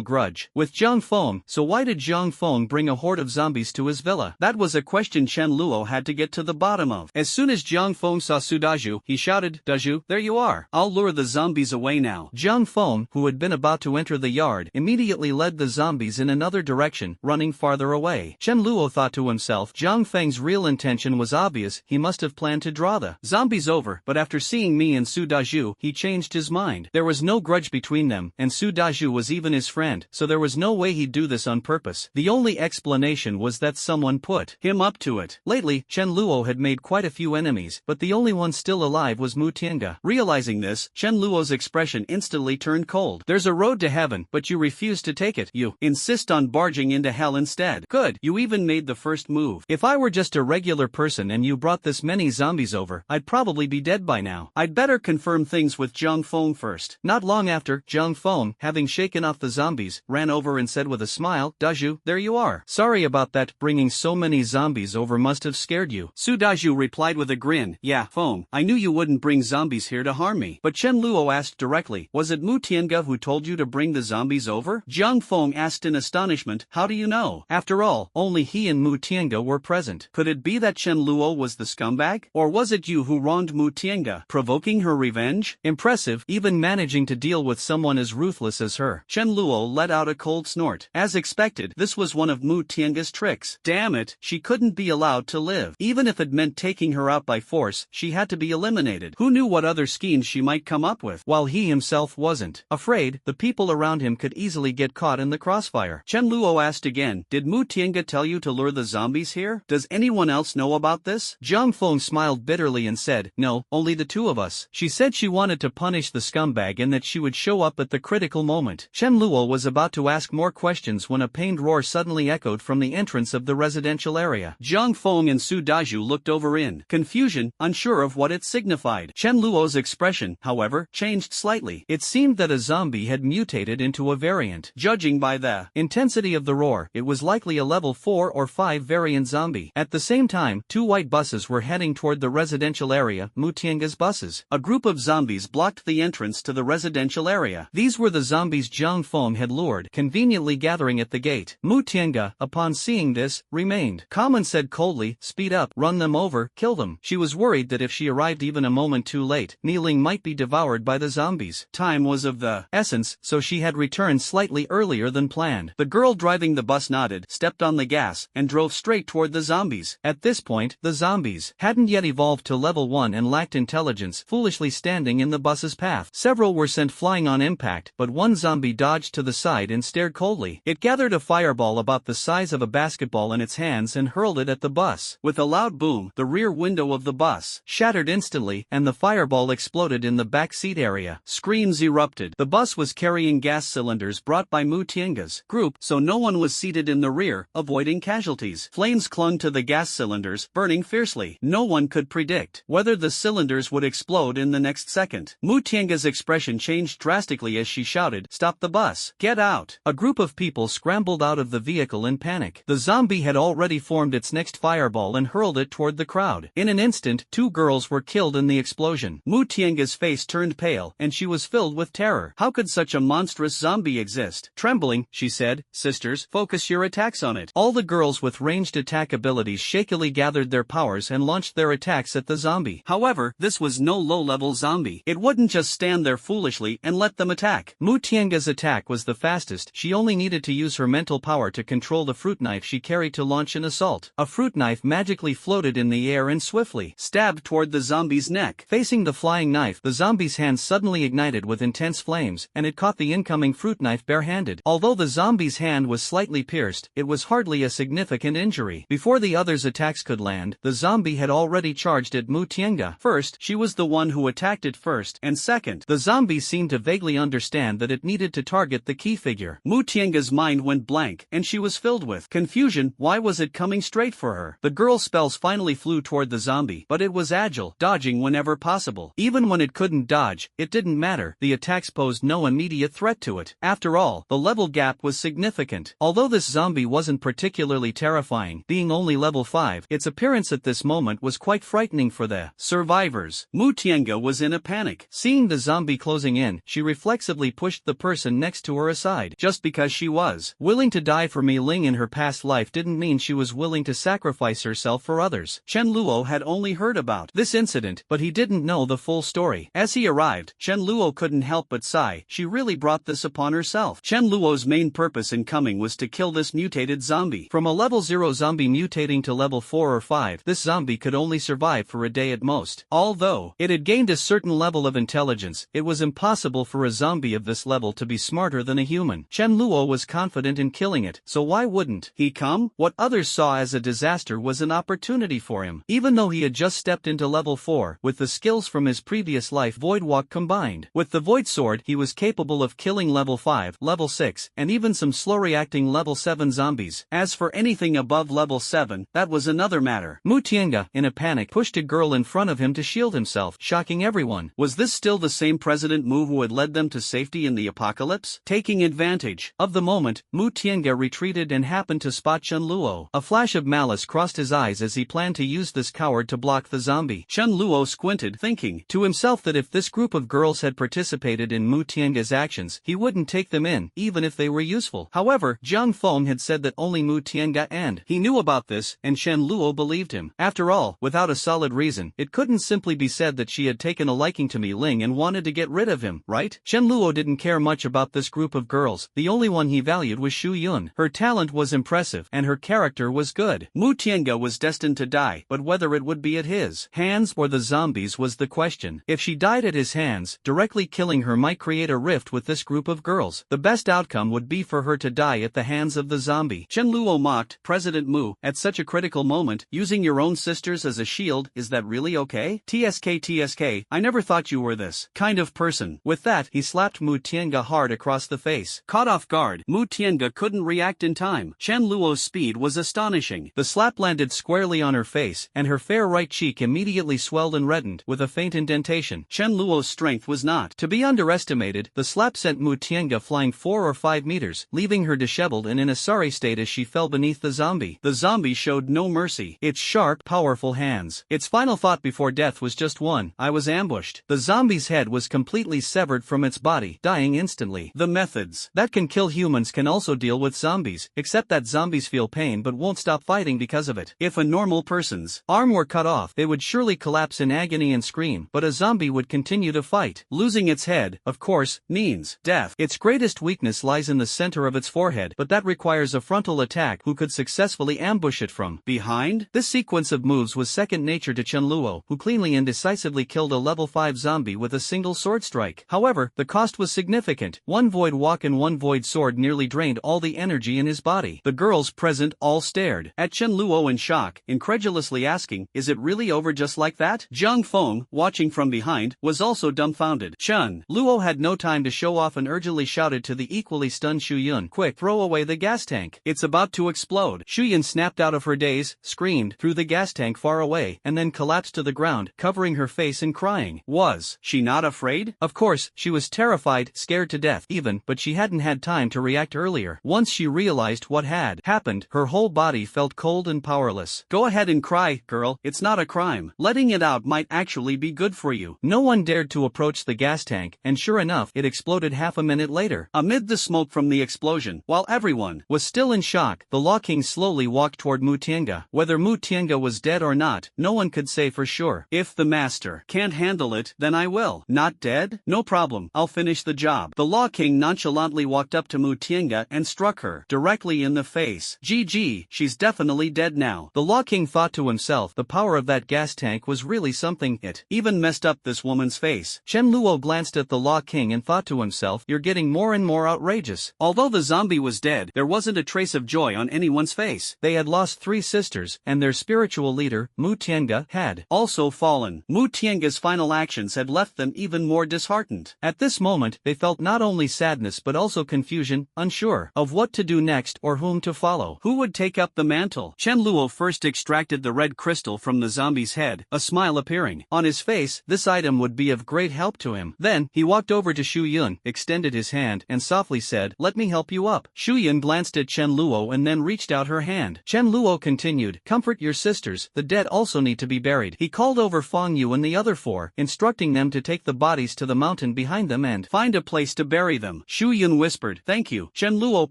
grudge with Jiang Feng, so why did Jiang Feng bring a horde of zombies to his villa? That was a question Chen Luo had to get to the bottom of. As soon as Jiang Feng saw Su Daju, he shouted, Daju, there you are. I'll lure the zombies away now. Jiang Feng, who had been about to enter the yard, immediately led the zombies in another direction, running farther away. Chen Luo thought to himself, Jiang Feng's real intention was obvious. He must have planned to draw the zombies over, but after seeing me and Su Daju, he changed his mind. There was no grudge between them, and Su Daju was even his friend, so there was no way he'd do this on purpose. The only explanation was that someone put him up to it. Lately, Chen Luo had made quite a few enemies, but the only one still alive was Mu Tianga. Realizing this, Chen Luo's expression instantly turned cold. There's a road to heaven, but you refuse to take it. You insist on barging into hell instead. Good, you even made the first move. If I were just a regular person and you brought this many zombies over, I'd probably be dead by now. I'd better confirm things with Jiang Feng first. Not long after, Jiang Feng, having shaken off the zombies, ran over and said with a smile, Daju, there you are. Sorry about that, bringing so many zombies over must have scared you. Su Daju replied with a grin, yeah, Feng, I knew you wouldn't bring zombies here to harm me. But Chen Luo asked directly, was it Mu Tianga who told you to bring the zombies over? Jiang Feng asked in astonishment, how do you know? After all, only he and Mu Tianga were present. Could it be that Chen Luo was the scumbag? Or was it you who wronged Mu Tianga, provoking her revenge? Impressive, even managing to deal with someone as ruthless as her. Chen Luo let out a cold snort. As expected, this was one of Mu Tianga's tricks. Damn it, she couldn't be allowed to live. Even if it meant taking her out by force, she had to be eliminated. Who knew what other schemes she might come up with? While he himself wasn't afraid, the people around him could easily get caught in the crossfire. Chen Luo asked again, did Mu Tianga tell you to lure the zombies here? Does anyone else know about this? Jiang Feng smiled bitterly and said, no, only the two of us. She said she wanted to punish the scumbag and that she would show up at the critical moment. Chen Luo was about to ask more questions when a pained roar suddenly echoed from the entrance of the residential area. Jiang Feng and Su Daju looked over in confusion, unsure of what it signified. Chen Luo's expression, however, changed slightly. It seemed that a zombie had mutated into a variant. Judging by the intensity of the roar, it was likely a level 4 or 5 variant zombie. At the same time, two white buses were heading toward the residential area, Mu Tianga's buses. A group of zombies blocked the entrance to the residential area. These were the zombies Jiang Feng had lured, conveniently gathering at the gate. Mu Tianga, upon seeing this, remained calm and said coldly, speed up, run them over, kill them. She was worried that if she arrived even a moment too late, Niling might be devoured by the zombies. Time was of the essence, so she had returned slightly earlier than planned. The girl driving the bus nodded, stepped on the gas, and drove straight toward the zombies. At this point, the zombies hadn't yet evolved to level 1 and lacked intelligence, foolishly standing in the bus's path. Several were sent flying on impact, but one zombie dodged to the side and stared coldly. It gathered a fireball about the size of a basketball in its hands and hurled it at the bus. With a loud boom, the rear window of the bus shattered instantly, and the fireball exploded in the back seat area. Screams erupted. The bus was carrying gas cylinders brought by Mu Tianga's group, so no one was seated in the rear, avoiding casualties. Flames clung to the gas cylinders, burning fiercely. No one could predict whether the cylinders would explode in the next second. Mu Mu Tianga's expression changed drastically as she shouted, "Stop the bus! Get out!" A group of people scrambled out of the vehicle in panic. The zombie had already formed its next fireball and hurled it toward the crowd. In an instant, 2 girls were killed in the explosion. Mu Tianga's face turned pale, and she was filled with terror. How could such a monstrous zombie exist? Trembling, she said, "Sisters, focus your attacks on it." All the girls with ranged attack abilities shakily gathered their powers and launched their attacks at the zombie. However, this was no low-level zombie. It wouldn't just stand there foolishly and let them attack. Mu Tianga's attack was the fastest. She only needed to use her mental power to control the fruit knife she carried to launch an assault. A fruit knife magically floated in the air and swiftly stabbed toward the zombie's neck. Facing the flying knife, the zombie's hand suddenly ignited with intense flames, and it caught the incoming fruit knife barehanded. Although the zombie's hand was slightly pierced, it was hardly a significant injury. Before the other's attacks could land, the zombie had already charged at Mu Tianga. First, she was the one who attacked it first, and second, the zombie seemed to vaguely understand that it needed to target the key figure. Mu Tianga's mind went blank, and she was filled with confusion. Why was it coming straight for her? The girl's spells finally flew toward the zombie, but it was agile, dodging whenever possible. Even when it couldn't dodge, it didn't matter. The attacks posed no immediate threat to it. After all, the level gap was significant. Although this zombie wasn't particularly terrifying, being only level 5, its appearance at this moment was quite frightening for the survivors. Mu Tianga was in a panic. Seeing the zombie closing in, she reflexively pushed the person next to her aside. Just because she was willing to die for Mi Ling in her past life didn't mean she was willing to sacrifice herself for others. Chen Luo had only heard about this incident, but he didn't know the full story. As he arrived, Chen Luo couldn't help but sigh. She really brought this upon herself. Chen Luo's main purpose in coming was to kill this mutated zombie. From a level 0 zombie mutating to level 4 or 5, this zombie could only survive for a day at most. Although it had gained a certain level of intelligence, it was impossible for a zombie of this level to be smarter than a human. Chen Luo was confident in killing it, so why wouldn't he come? What others saw as a disaster was an opportunity for him. Even though he had just stepped into level 4, with the skills from his previous life Void Walk combined. With the Void Sword, he was capable of killing level 5, level 6, and even some slow-reacting level 7 zombies. As for anything above level 7, that was another matter. Mu Tianga, in a panic, pushed a girl in front of him to shield himself, shocking everyone. Was this still the same President Mu who had led them to safety in the apocalypse? Taking advantage of the moment, Mu Tianga retreated and happened to spot Chen Luo. A flash of malice crossed his eyes as he planned to use this coward to block the zombie. Chen Luo squinted, thinking to himself that if this group of girls had participated in Mu Tianga's actions, he wouldn't take them in, even if they were useful. However, Jiang Feng had said that only Mu Tianga and he knew about this, and Chen Luo believed him. After all, without a solid reason, it couldn't simply be said that she had taken a liking to Mi Ling and wanted to get rid of him, right? Chen Luo didn't care much about this group of girls. The only one he valued was Xu Yun. Her talent was impressive, and her character was good. Mu Tianga was destined to die, but whether it would be at his hands or the zombies was the question. If she died at his hands, directly killing her might create a rift with this group of girls. The best outcome would be for her to die at the hands of the zombie. Chen Luo mocked, "President Mu, at such a critical moment, using your own sisters as a shield, is that really okay? TSK, I never thought you were this kind of person." With that, he slapped Mu Tianga hard across the face. Caught off guard, Mu Tianga couldn't react in time. Chen Luo's speed was astonishing. The slap landed squarely on her face, and her fair right cheek immediately swelled and reddened, with a faint indentation. Chen Luo's strength was not to be underestimated. The slap sent Mu Tianga flying 4 or 5 meters, leaving her disheveled and in a sorry state as she fell beneath the zombie. The zombie showed no mercy. Its sharp, powerful hands. Its final thought before death was just one: I was ambushed. The zombie's head was completely severed from its body, dying instantly. The methods that can kill humans can also deal with zombies, except that zombies feel pain but won't stop fighting because of it. If a normal person's arm were cut off, they would surely collapse in agony and scream, but a zombie would continue to fight. Losing its head, of course, means death. Its greatest weakness lies in the center of its forehead, but that requires a frontal attack who could successfully ambush it from behind. This sequence of moves was second nature to Chen Luo, who cleanly and decisively killed a level 5 zombie with a single sword strike. However, the cost was significant. One void walk and one void sword nearly drained all the energy in his body. The girls present all stared at Chen Luo in shock, incredulously asking, "Is it really over just like that?" Jiang Feng, watching from behind, was also dumbfounded. Chen Luo had no time to show off and urgently shouted to the equally stunned Xu Yun, "Quick, throw away the gas tank. It's about to explode." Xu Yun snapped out of her daze, screamed, threw the gas tank far away, and then collapsed to the ground, covering her face and crying. Was house. She not afraid? Of course, she was terrified, scared to death even, but she hadn't had time to react earlier. Once she realized what had happened, her whole body felt cold and powerless. Go ahead and cry, girl, it's not a crime. Letting it out might actually be good for you. No one dared to approach the gas tank, and sure enough, it exploded half a minute later. Amid the smoke from the explosion, while everyone was still in shock, the Law King slowly walked toward Mu Tiange. Whether Mu Tiange was dead or not, no one could say for sure. If the master can't handle it, then I will. Not dead? No problem, I'll finish the job. The Law King nonchalantly walked up to Mu Tiange and struck her directly in the face. GG, she's definitely dead now. The Law King thought to himself, the power of that gas tank was really something. It even messed up this woman's face. Chen Luo glanced at the Law King and thought to himself, you're getting more and more outrageous. Although the zombie was dead, there wasn't a trace of joy on anyone's face. They had lost 3 sisters, and their spiritual leader, Mu Tiange, had also fallen. Mu Tiange's final actions had left them even more disheartened. At this moment, they felt not only sadness but also confusion, unsure of what to do next or whom to follow. Who would take up the mantle? Chen Luo first extracted the red crystal from the zombie's head, a smile appearing on his face. This item would be of great help to him. Then, he walked over to Shu Yun, extended his hand, and softly said, let me help you up. Shu Yun glanced at Chen Luo and then reached out her hand. Chen Luo continued, comfort your sisters, the dead also need to be buried. He called over Feng Yu and the other 4, instructing them to take the bodies to the mountain behind them and find a place to bury them. Shu Yun whispered, thank you. Chen Luo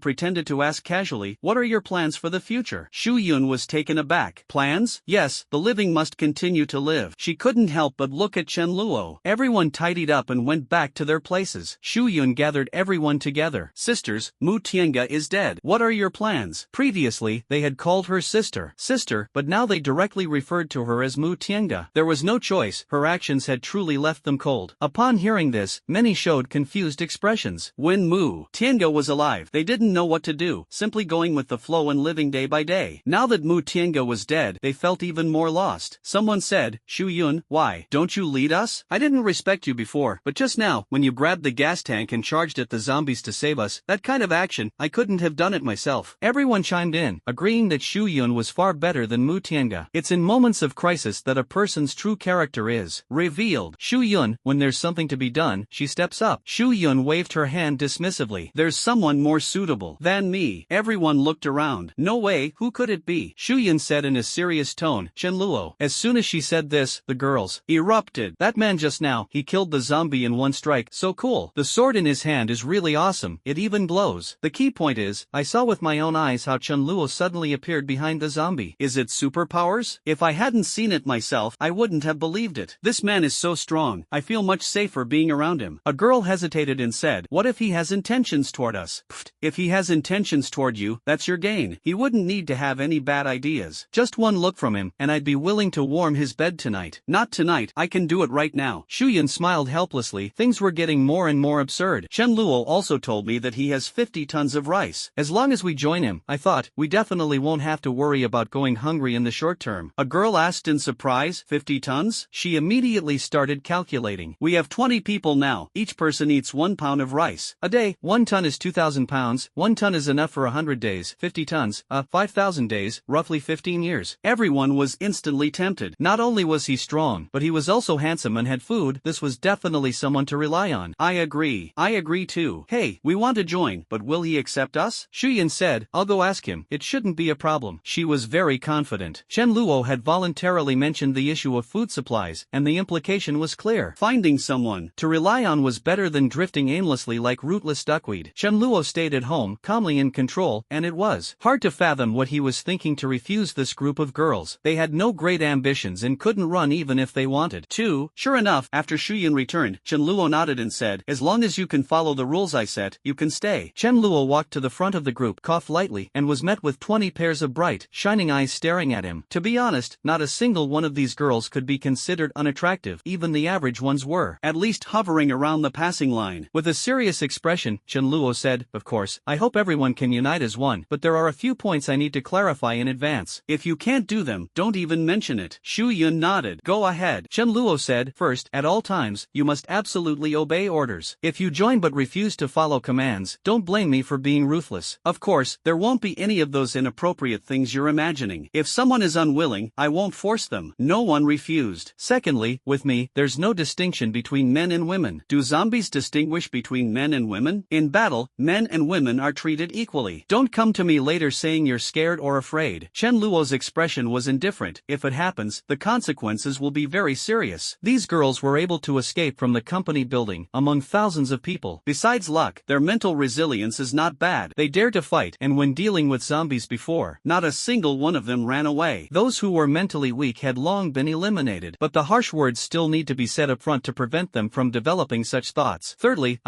pretended to ask casually, what are your plans for the future? Shu Yun was taken aback. Plans? Yes, the living must continue to live. She couldn't help but look at Chen Luo. Everyone tidied up and went back to their places. Shu Yun gathered everyone together. Sisters, Mu Tiange is dead. What are your plans? Previously, they had called her sister, but now they directly referred to her as Mu Tiange. There was no choice, her actions had truly left them cold. Upon hearing this, many showed confused expressions. When Mu Tiange was alive, they didn't know what to do, simply going with the flow and living day by day. Now that Mu Tiange was dead, they felt even more lost. Someone said, Shu Yun, why don't you lead us? I didn't respect you before, but just now, when you grabbed the gas tank and charged at the zombies to save us, that kind of action, I couldn't have done it myself. Everyone chimed in, agreeing that Shu Yun was far better than Mu Tiange. It's in moments of crisis that a person's true character is revealed. Shu Yun, when there's something to be done, she steps up. Shu Yun waved her hand dismissively. There's someone more suitable than me. Everyone looked around. No way, who could it be? Shu Yun said in a serious tone, Chen Luo. As soon as she said this, the girls erupted. That man just now, he killed the zombie in one strike. So cool. The sword in his hand is really awesome. It even glows. The key point is, I saw with my own eyes how Chen Luo suddenly appeared behind the zombie. Is it superpowers? If I hadn't seen it myself, I wouldn't have believed it. This man is so strong, I feel much safer being around him. A girl hesitated and said, what if he has intentions toward us? Pfft, if he has intentions toward you, that's your gain. He wouldn't need to have any bad ideas. Just one look from him, and I'd be willing to warm his bed tonight. Not tonight, I can do it right now. Shu Yun smiled helplessly. Things were getting more and more absurd. Chen Luo also told me that he has 50 tons of rice. As long as we join him, I thought, we definitely won't have to worry about going hungry in the short term. A girl asked in surprise, 50 tons? She immediately started calculating. We have 20 people now. Each person eats 1 pound of rice a day. 1 ton is 2,000 pounds. 1 ton is enough for 100 days. 50 tons, 5,000 days, roughly 15 years. Everyone was instantly tempted. Not only was he strong, but he was also handsome and had food. This was definitely someone to rely on. I agree too. Hey, we want to join, but will he accept us? Shu Yun said, I'll go ask him. It shouldn't be a problem. She was very confident. Chen Luo had voluntarily mentioned the issue of food supplies, and the implication was clear. Finding someone to rely on was better than drifting aimlessly like rootless duckweed. Chen Luo stayed at home, calmly in control, and it was hard to fathom what he was thinking to refuse this group of girls. They had no great ambitions and couldn't run even if they wanted to. Sure enough, after Shu Yun returned, Chen Luo nodded and said, as long as you can follow the rules I set, you can stay. Chen Luo walked to the front of the group, coughed lightly, and was met with 20 pairs of bright, shining eyes staring at him. To be honest, not a single one of these girls could be considered unattractive. Even the average ones were at least hovering around the passing line. With a serious expression, Chen Luo said, of course, I hope everyone can unite as one, but there are a few points I need to clarify in advance. If you can't do them, don't even mention it. Shu Yun nodded. Go ahead. Chen Luo said, first, at all times, you must absolutely obey orders. If you join but refuse to follow commands, don't blame me for being ruthless. Of course, there won't be any of those inappropriate things you're imagining. If someone is unwilling, I won't force them. No one refused. Secondly, with me, there's no no distinction between men and women. Do zombies distinguish between men and women? In battle, men and women are treated equally. Don't come to me later saying you're scared or afraid. Chen Luo's expression was indifferent. If it happens, the consequences will be very serious. These girls were able to escape from the company building, among thousands of people. Besides luck, their mental resilience is not bad. They dare to fight, and when dealing with zombies before, not a single one of them ran away. Those who were mentally weak had long been eliminated, but the harsh words still need to be said up front to prevent them from developing such thoughts. Thirdly,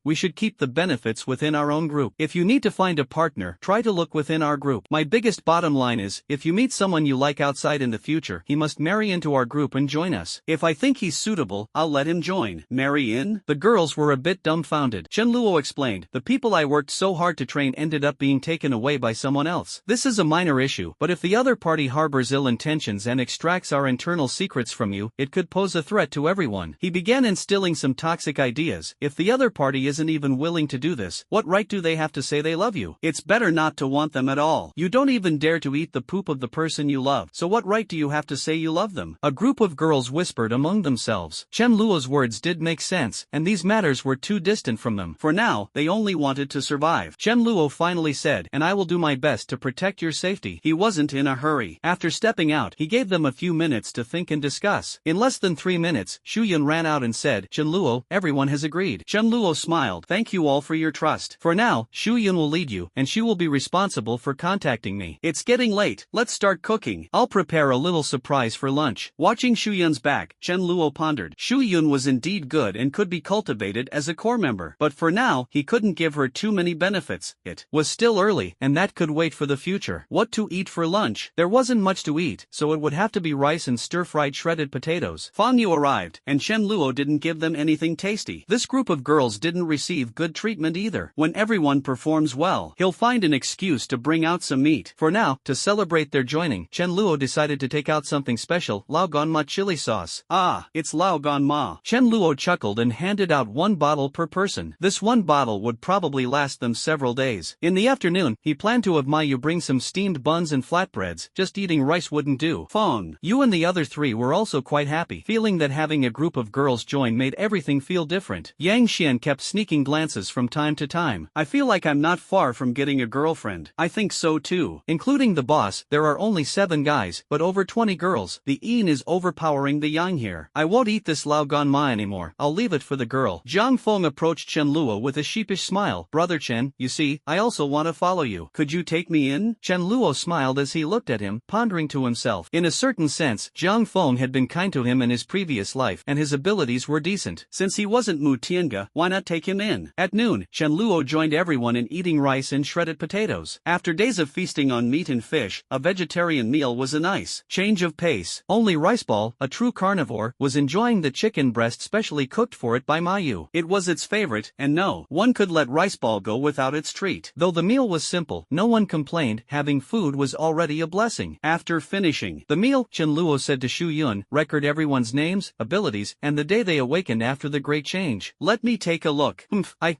we should keep the benefits within our own group. If you need to find a partner, try to look within our group. My biggest bottom line is, if you meet someone you like outside in the future, he must marry into our group and join us. If I think he's suitable, I'll let him join. Marry in? The girls were a bit dumbfounded. Chen Luo explained, the people I worked so hard to train ended up being taken away by someone else. This is a minor issue, but if the other party harbors ill intentions and extracts our internal secrets from you, it could pose a threat to everyone. He began instilling some toxic ideas. If the other party isn't even willing to do this, what right do they have to say they love you? It's better not to want them at all. You don't even dare to eat the poop of the person you love, so what right do you have to say you love them? A group of girls whispered among themselves. Chen Luo's words did make sense, and these matters were too distant from them. For now, they only wanted to survive. Chen Luo finally said, and I will do my best to protect your safety. He wasn't in a hurry. After stepping out, he gave them a few minutes to think and discuss. In less than 3 minutes, Shu Yun ran out and said, Chen Luo, everyone has agreed. Chen Luo smiled. Thank you all for your trust. For now, Shu Yun will lead you, and she will be responsible for contacting me. It's getting late. Let's start cooking. I'll prepare a little surprise for lunch. Watching Shu Yun's back, Chen Luo pondered. Shu Yun was indeed good and could be cultivated as a core member, but for now, he couldn't give her too many benefits. It was still early, and that could wait for the future. What to eat for lunch? There wasn't much to eat, so it would have to be rice and stir-fried shredded potatoes. Fang Yu arrived, and Chen Luo didn't give them anything tasty. This group of girls didn't receive good treatment either. When everyone performs well, he'll find an excuse to bring out some meat. For now, to celebrate their joining, Chen Luo decided to take out something special, Lao Gan Ma chili sauce. Ah, it's Lao Gan Ma. Chen Luo chuckled and handed out 1 bottle per person. This 1 bottle would probably last them several days. In the afternoon, he planned to have Mayu bring some steamed buns and flatbreads. Just eating rice wouldn't do. Fang Yu and the other 3 were also quite happy, feeling that having a group of girls join made everything feel different. Yang Xian kept sneaking glances from time to time. I feel like I'm not far from getting a girlfriend. I think so too. Including the boss, there are only 7 guys, but over 20 girls. The Yin is overpowering the Yang here. I won't eat this Lao Gan Ma anymore. I'll leave it for the girl. Zhang Feng approached Chen Luo with a sheepish smile. Brother Chen, you see, I also want to follow you. Could you take me in? Chen Luo smiled as he looked at him, pondering to himself. In a certain sense, Zhang Feng had been kind to him in his previous life, and his abilities were decent. Since he wasn't Mu Tiange, why not take him in? At noon, Chen Luo joined everyone in eating rice and shredded potatoes. After days of feasting on meat and fish, a vegetarian meal was a nice change of pace. Only Riceball, a true carnivore, was enjoying the chicken breast specially cooked for it by Mayu. It was its favorite, and no one could let Riceball go without its treat. Though the meal was simple, no one complained. Having food was already a blessing. After finishing the meal, Chen Luo said to Shu Yun, record everyone's names, abilities, and the day they awakened after the great change. Let me take a look.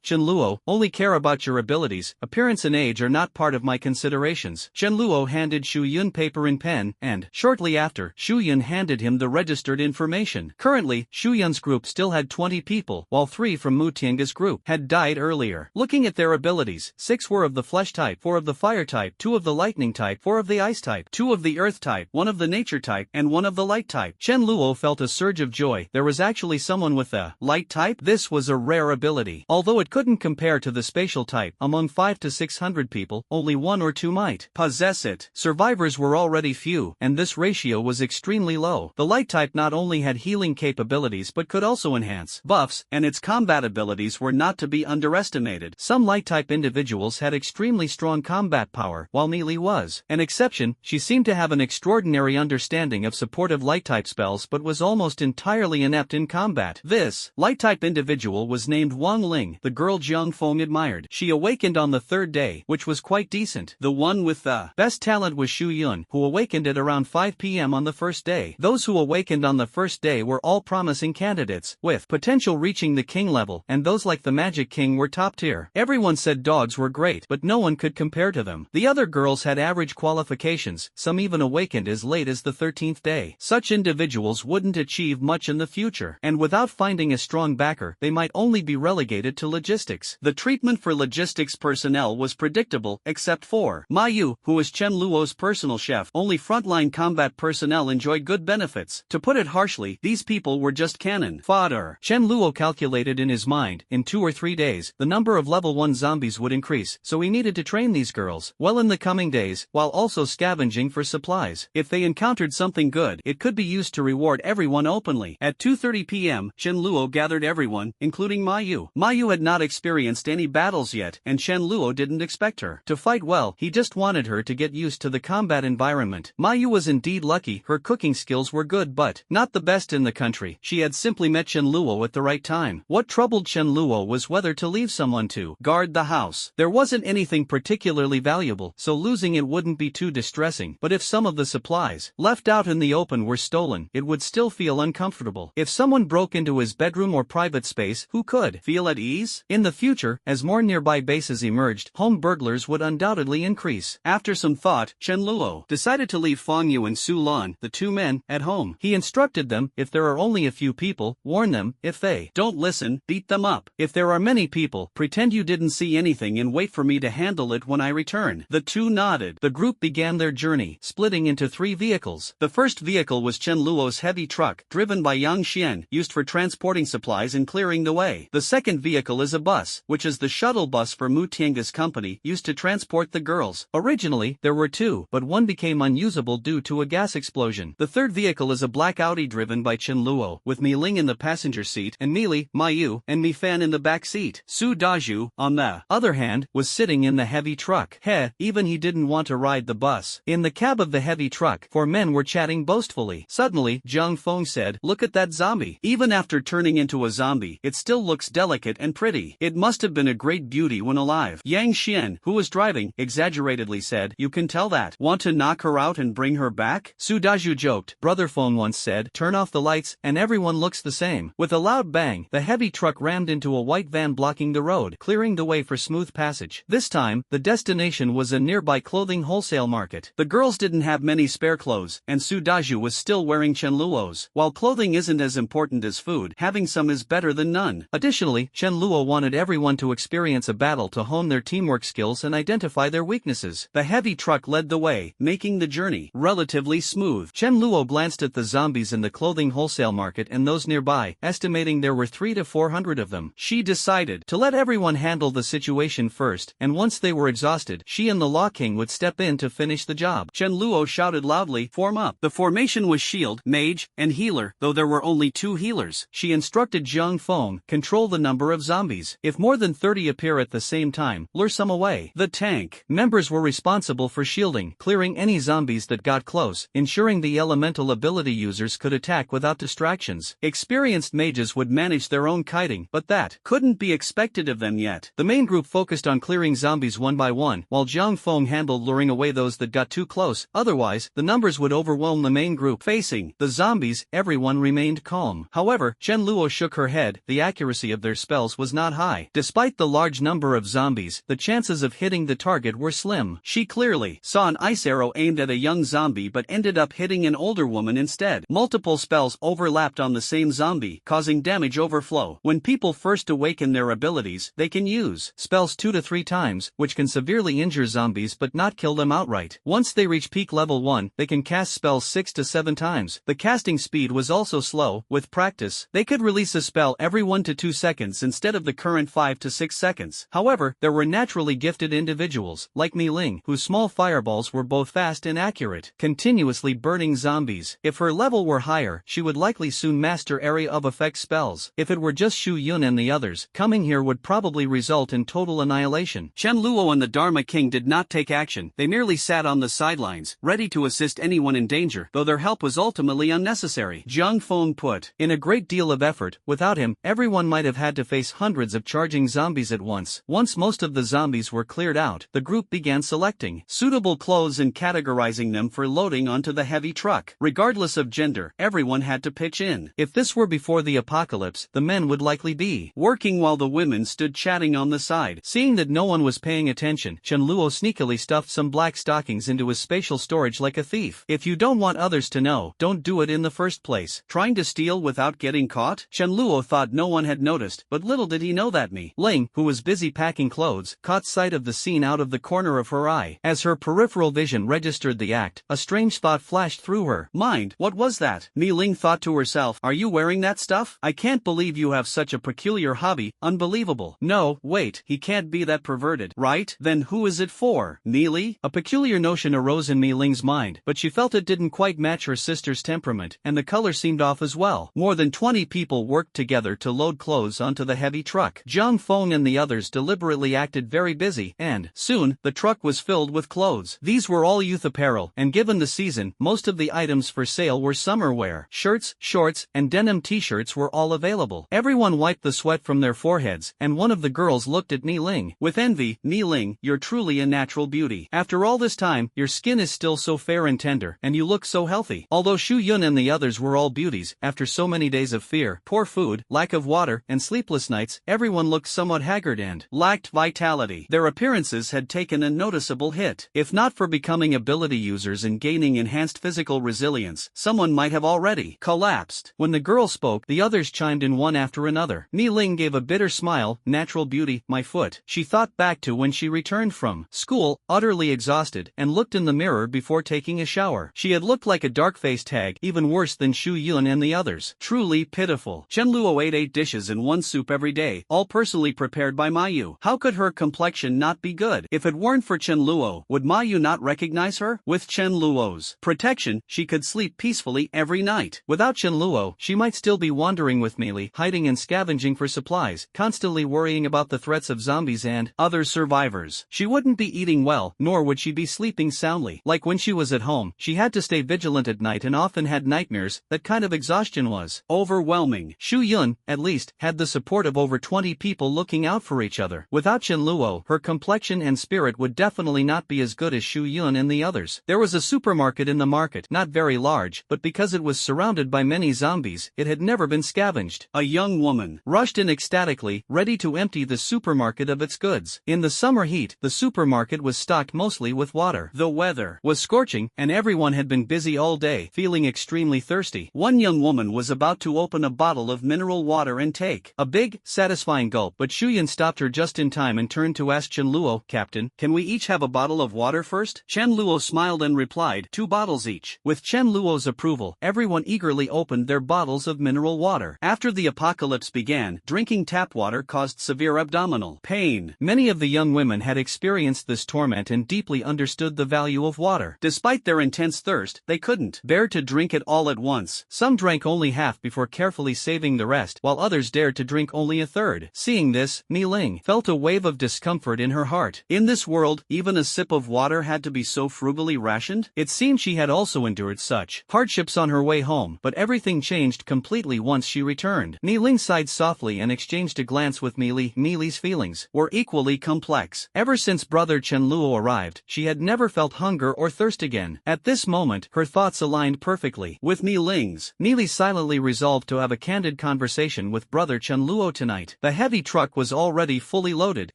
Chen Luo, only care about your abilities. Appearance and age are not part of my considerations. Chen Luo handed Shu Yun paper and pen, and, shortly after, Shu Yun handed him the registered information. Currently, Shu Yun's group still had 20 people, while 3 from Mu Tiange's group had died earlier. Looking at their abilities, 6 were of the flesh type, 4 of the fire type, 2 of the lightning type, 4 of the ice type, 2 of the earth type, 1 of the nature type, and 1 of the light type. Chen Luo felt a surge of joy. There was actually someone with the light type? This was a rare ability. Although it couldn't compare to the spatial type, among 500 to 600 people, only 1 or 2 might possess it. Survivors were already few, and this ratio was extremely low. The light type not only had healing capabilities but could also enhance buffs, and its combat abilities were not to be underestimated. Some light type individuals had extremely strong combat power, while Meili was an exception. She seemed to have an extraordinary understanding of supportive light type spells but was almost entirely inept in combat. This light type individual was named Wang Ling, the girl Jiang Feng admired. She awakened on the 3rd day, which was quite decent. The one with the best talent was Shu Yun, who awakened at around 5 p.m. on the 1st day. Those who awakened on the 1st day were all promising candidates, with potential reaching the king level, and those like the Magic King were top tier. Everyone said dogs were great, but no one could compare to them. The other girls had average qualifications, some even awakened as late as the 13th day. Such individuals wouldn't achieve much in the future. And without finding a strong backer, they might only be relegated to logistics. The treatment for logistics personnel was predictable, except for Mayu, who was Chen Luo's personal chef. Only frontline combat personnel enjoyed good benefits. To put it harshly, these people were just cannon fodder. Chen Luo calculated in his mind, in 2 or 3 days, the number of level 1 zombies would increase, so he needed to train these girls well in the coming days, while also scavenging for supplies. If they encountered something good, it could be used to reward everyone openly. At 2:30 p.m., Chen Luo gathered everyone, including Mayu. Mayu had not experienced any battles yet, and Chen Luo didn't expect her to fight well. He just wanted her to get used to the combat environment. Mayu was indeed lucky. Her cooking skills were good but not the best in the country. She had simply met Chen Luo at the right time. What troubled Chen Luo was whether to leave someone to guard the house. There wasn't anything particularly valuable, so losing it wouldn't be too distressing, but if some of the supplies left out in the open were stolen, it would still feel uncomfortable. If someone broke into his bedroom or private space, who could feel at ease? In the future, as more nearby bases emerged, home burglars would undoubtedly increase. After some thought, Chen Luo decided to leave Fang Yu and Su Lan, the two men, at home. He instructed them, if there are only a few people, warn them. If they don't listen, beat them up. If there are many people, pretend you didn't see anything and wait for me to handle it when I return. The two nodded. The group began their journey, splitting into 3 vehicles. The first vehicle was Chen Luo's heavy truck, driven by Yang Xian, used for transporting supplies and clearing the way. The second vehicle is a bus, which is the shuttle bus for Mu Tianga's company, used to transport the girls. Originally, there were 2, but one became unusable due to a gas explosion. The third vehicle is a black Audi driven by Chen Luo, with Mi Ling in the passenger seat and Mili, Mayu, and Mi Fan in the back seat. Su Daju, on the other hand, was sitting in the heavy truck. Even he didn't want to ride the bus. In the cab of the heavy truck, 4 men were chatting boastfully. Suddenly, Zhang Feng said, "Look at that zombie. Even after turning into a zombie, it still looks delicate and pretty. It must have been a great beauty when alive." Yang Xian, who was driving, exaggeratedly said, "You can tell that. Want to knock her out and bring her back?" Su Daju joked. Brother Feng once said, "Turn off the lights, and everyone looks the same." With a loud bang, the heavy truck rammed into a white van blocking the road, clearing the way for smooth passage. This time, the destination was a nearby clothing wholesale market. The girls didn't have many spare clothes, and Su Daju was still wearing Chen Luo's. While clothing isn't as important as food, having some is better than none. Additionally, Chen Luo wanted everyone to experience a battle to hone their teamwork skills and identify their weaknesses. The heavy truck led the way, making the journey relatively smooth. Chen Luo glanced at the zombies in the clothing wholesale market and those nearby, estimating there were 300 to 400 of them. She decided to let everyone handle the situation first, and once they were exhausted, she and the Law King would step in to finish the job. Chen Luo shouted loudly, "Form up." The formation was shield, mage, and healer, though there were only 2 healers. She instructed Zhang Feng, control the number of zombies. If more than 30 appear at the same time, lure some away. The tank members were responsible for shielding, clearing any zombies that got close, ensuring the elemental ability users could attack without distractions. Experienced mages would manage their own kiting, but that couldn't be expected of them yet. The main group focused on clearing zombies one by one, while Zhang Feng handled luring away those that got too close. Otherwise, the numbers would overwhelm the main group. Facing the zombies, everyone remained calm. However, Chen Luo shook her head. The accuracy of their spells was not high. Despite the large number of zombies, the chances of hitting the target were slim. She clearly saw an ice arrow aimed at a young zombie but ended up hitting an older woman instead. Multiple spells overlapped on the same zombie, causing damage overflow. When people first awaken their abilities, they can use spells 2 to 3 times, which can severely injure zombies but not kill them outright. Once they reach peak level 1, they can cast spells 6 to 7 times. The casting speed was also slow. With practice, they could release a spell every 1 to 2 seconds instead of the current 5 to 6 seconds. However, there were naturally gifted individuals, like Mi Ling, whose small fireballs were both fast and accurate, continuously burning zombies. If her level were higher, she would likely soon master area of effect spells. If it were just Shu Yun and the others, coming here would probably result in total annihilation. Chen Luo and the Dharma King did not take action. They merely sat on the sidelines, ready to assist anyone in danger, though their help was ultimately unnecessary. Zhang Feng put in a great deal of effort. Without him, everyone might have had to face hundreds of charging zombies at once. Once most of the zombies were cleared out, the group began selecting suitable clothes and categorizing them for loading onto the heavy truck. Regardless of gender, everyone had to pitch in. If this were before the apocalypse, the men would likely be working while the women stood chatting on the side. Seeing that no one was paying attention, Chen Luo sneakily stuffed some black stockings into his spatial storage like a thief. If you don't want others to know, don't do it in the first place. Try trying to steal without getting caught? Chen Luo thought no one had noticed, but little did he know that Mi Ling, who was busy packing clothes, caught sight of the scene out of the corner of her eye. As her peripheral vision registered the act, a strange thought flashed through her mind. What was that? Mi Ling thought to herself. Are you wearing that stuff? I can't believe you have such a peculiar hobby. Unbelievable. No, wait, he can't be that perverted, right? Then who is it for? Neely? A peculiar notion arose in Mi Ling's mind, but she felt it didn't quite match her sister's temperament, and the color seemed off as well. More than 20 people worked together to load clothes onto the heavy truck. Zhang Feng and the others deliberately acted very busy, and soon, the truck was filled with clothes. These were all youth apparel, and given the season, most of the items for sale were summer wear. Shirts, shorts, and denim t-shirts were all available. Everyone wiped the sweat from their foreheads, and one of the girls looked at Mi Ling with envy. Mi Ling, you're truly a natural beauty. After all this time, your skin is still so fair and tender, and you look so healthy. Although Shu Yun and the others were all beauties, after so many days of fear, poor food, lack of water, and sleepless nights, everyone looked somewhat haggard and lacked vitality. Their appearances had taken a noticeable hit. If not for becoming ability users and gaining enhanced physical resilience, someone might have already collapsed. When the girl spoke, the others chimed in one after another. Mi Ling gave a bitter smile. Natural beauty, my foot. She thought back to when she returned from school, utterly exhausted, and looked in the mirror before taking a shower. She had looked like a dark-faced hag, even worse than Shu Yun and the others. Truly pitiful. Chen Luo ate 8 dishes and 1 soup every day, all personally prepared by Mayu. How could her complexion not be good? If it weren't for Chen Luo, would Mayu not recognize her? With Chen Luo's protection, she could sleep peacefully every night. Without Chen Luo, she might still be wandering with Meili, hiding and scavenging for supplies, constantly worrying about the threats of zombies and other survivors. She wouldn't be eating well, nor would she be sleeping soundly. Like when she was at home, she had to stay vigilant at night and often had nightmares. That kind of exhaustion was overwhelming. Shu Yun, at least, had the support of over 20 people looking out for each other. Without Chen Luo, her complexion and spirit would definitely not be as good as Shu Yun and the others. There was a supermarket in the market, not very large, but because it was surrounded by many zombies, it had never been scavenged. A young woman rushed in ecstatically, ready to empty the supermarket of its goods. In the summer heat, the supermarket was stocked mostly with water. The weather was scorching, and everyone had been busy all day, feeling extremely thirsty. One young woman was about to open a bottle of mineral water and take a big, satisfying gulp, but Shu Yun stopped her just in time and turned to ask Chen Luo, Captain, can we each have a bottle of water first? Chen Luo smiled and replied, 2 bottles each. With Chen Luo's approval, everyone eagerly opened their bottles of mineral water. After the apocalypse began, drinking tap water caused severe abdominal pain. Many of the young women had experienced this torment and deeply understood the value of water. Despite their intense thirst, they couldn't bear to drink it all at once. Some drank only half before carefully saving the rest, while others dared to drink only a third. Seeing this, Mi Ling felt a wave of discomfort in her heart. In this world, even a sip of water had to be so frugally rationed? It seemed she had also endured such hardships on her way home, but everything changed completely once she returned. Mi Ling sighed softly and exchanged a glance with Meili. Meili's feelings were equally complex. Ever since brother Chen Luo arrived, she had never felt hunger or thirst again. At this moment, her thoughts aligned perfectly with Mi Ling's. Meili silently resolved to have a candid conversation with brother Chen Luo tonight. The heavy truck was already fully loaded,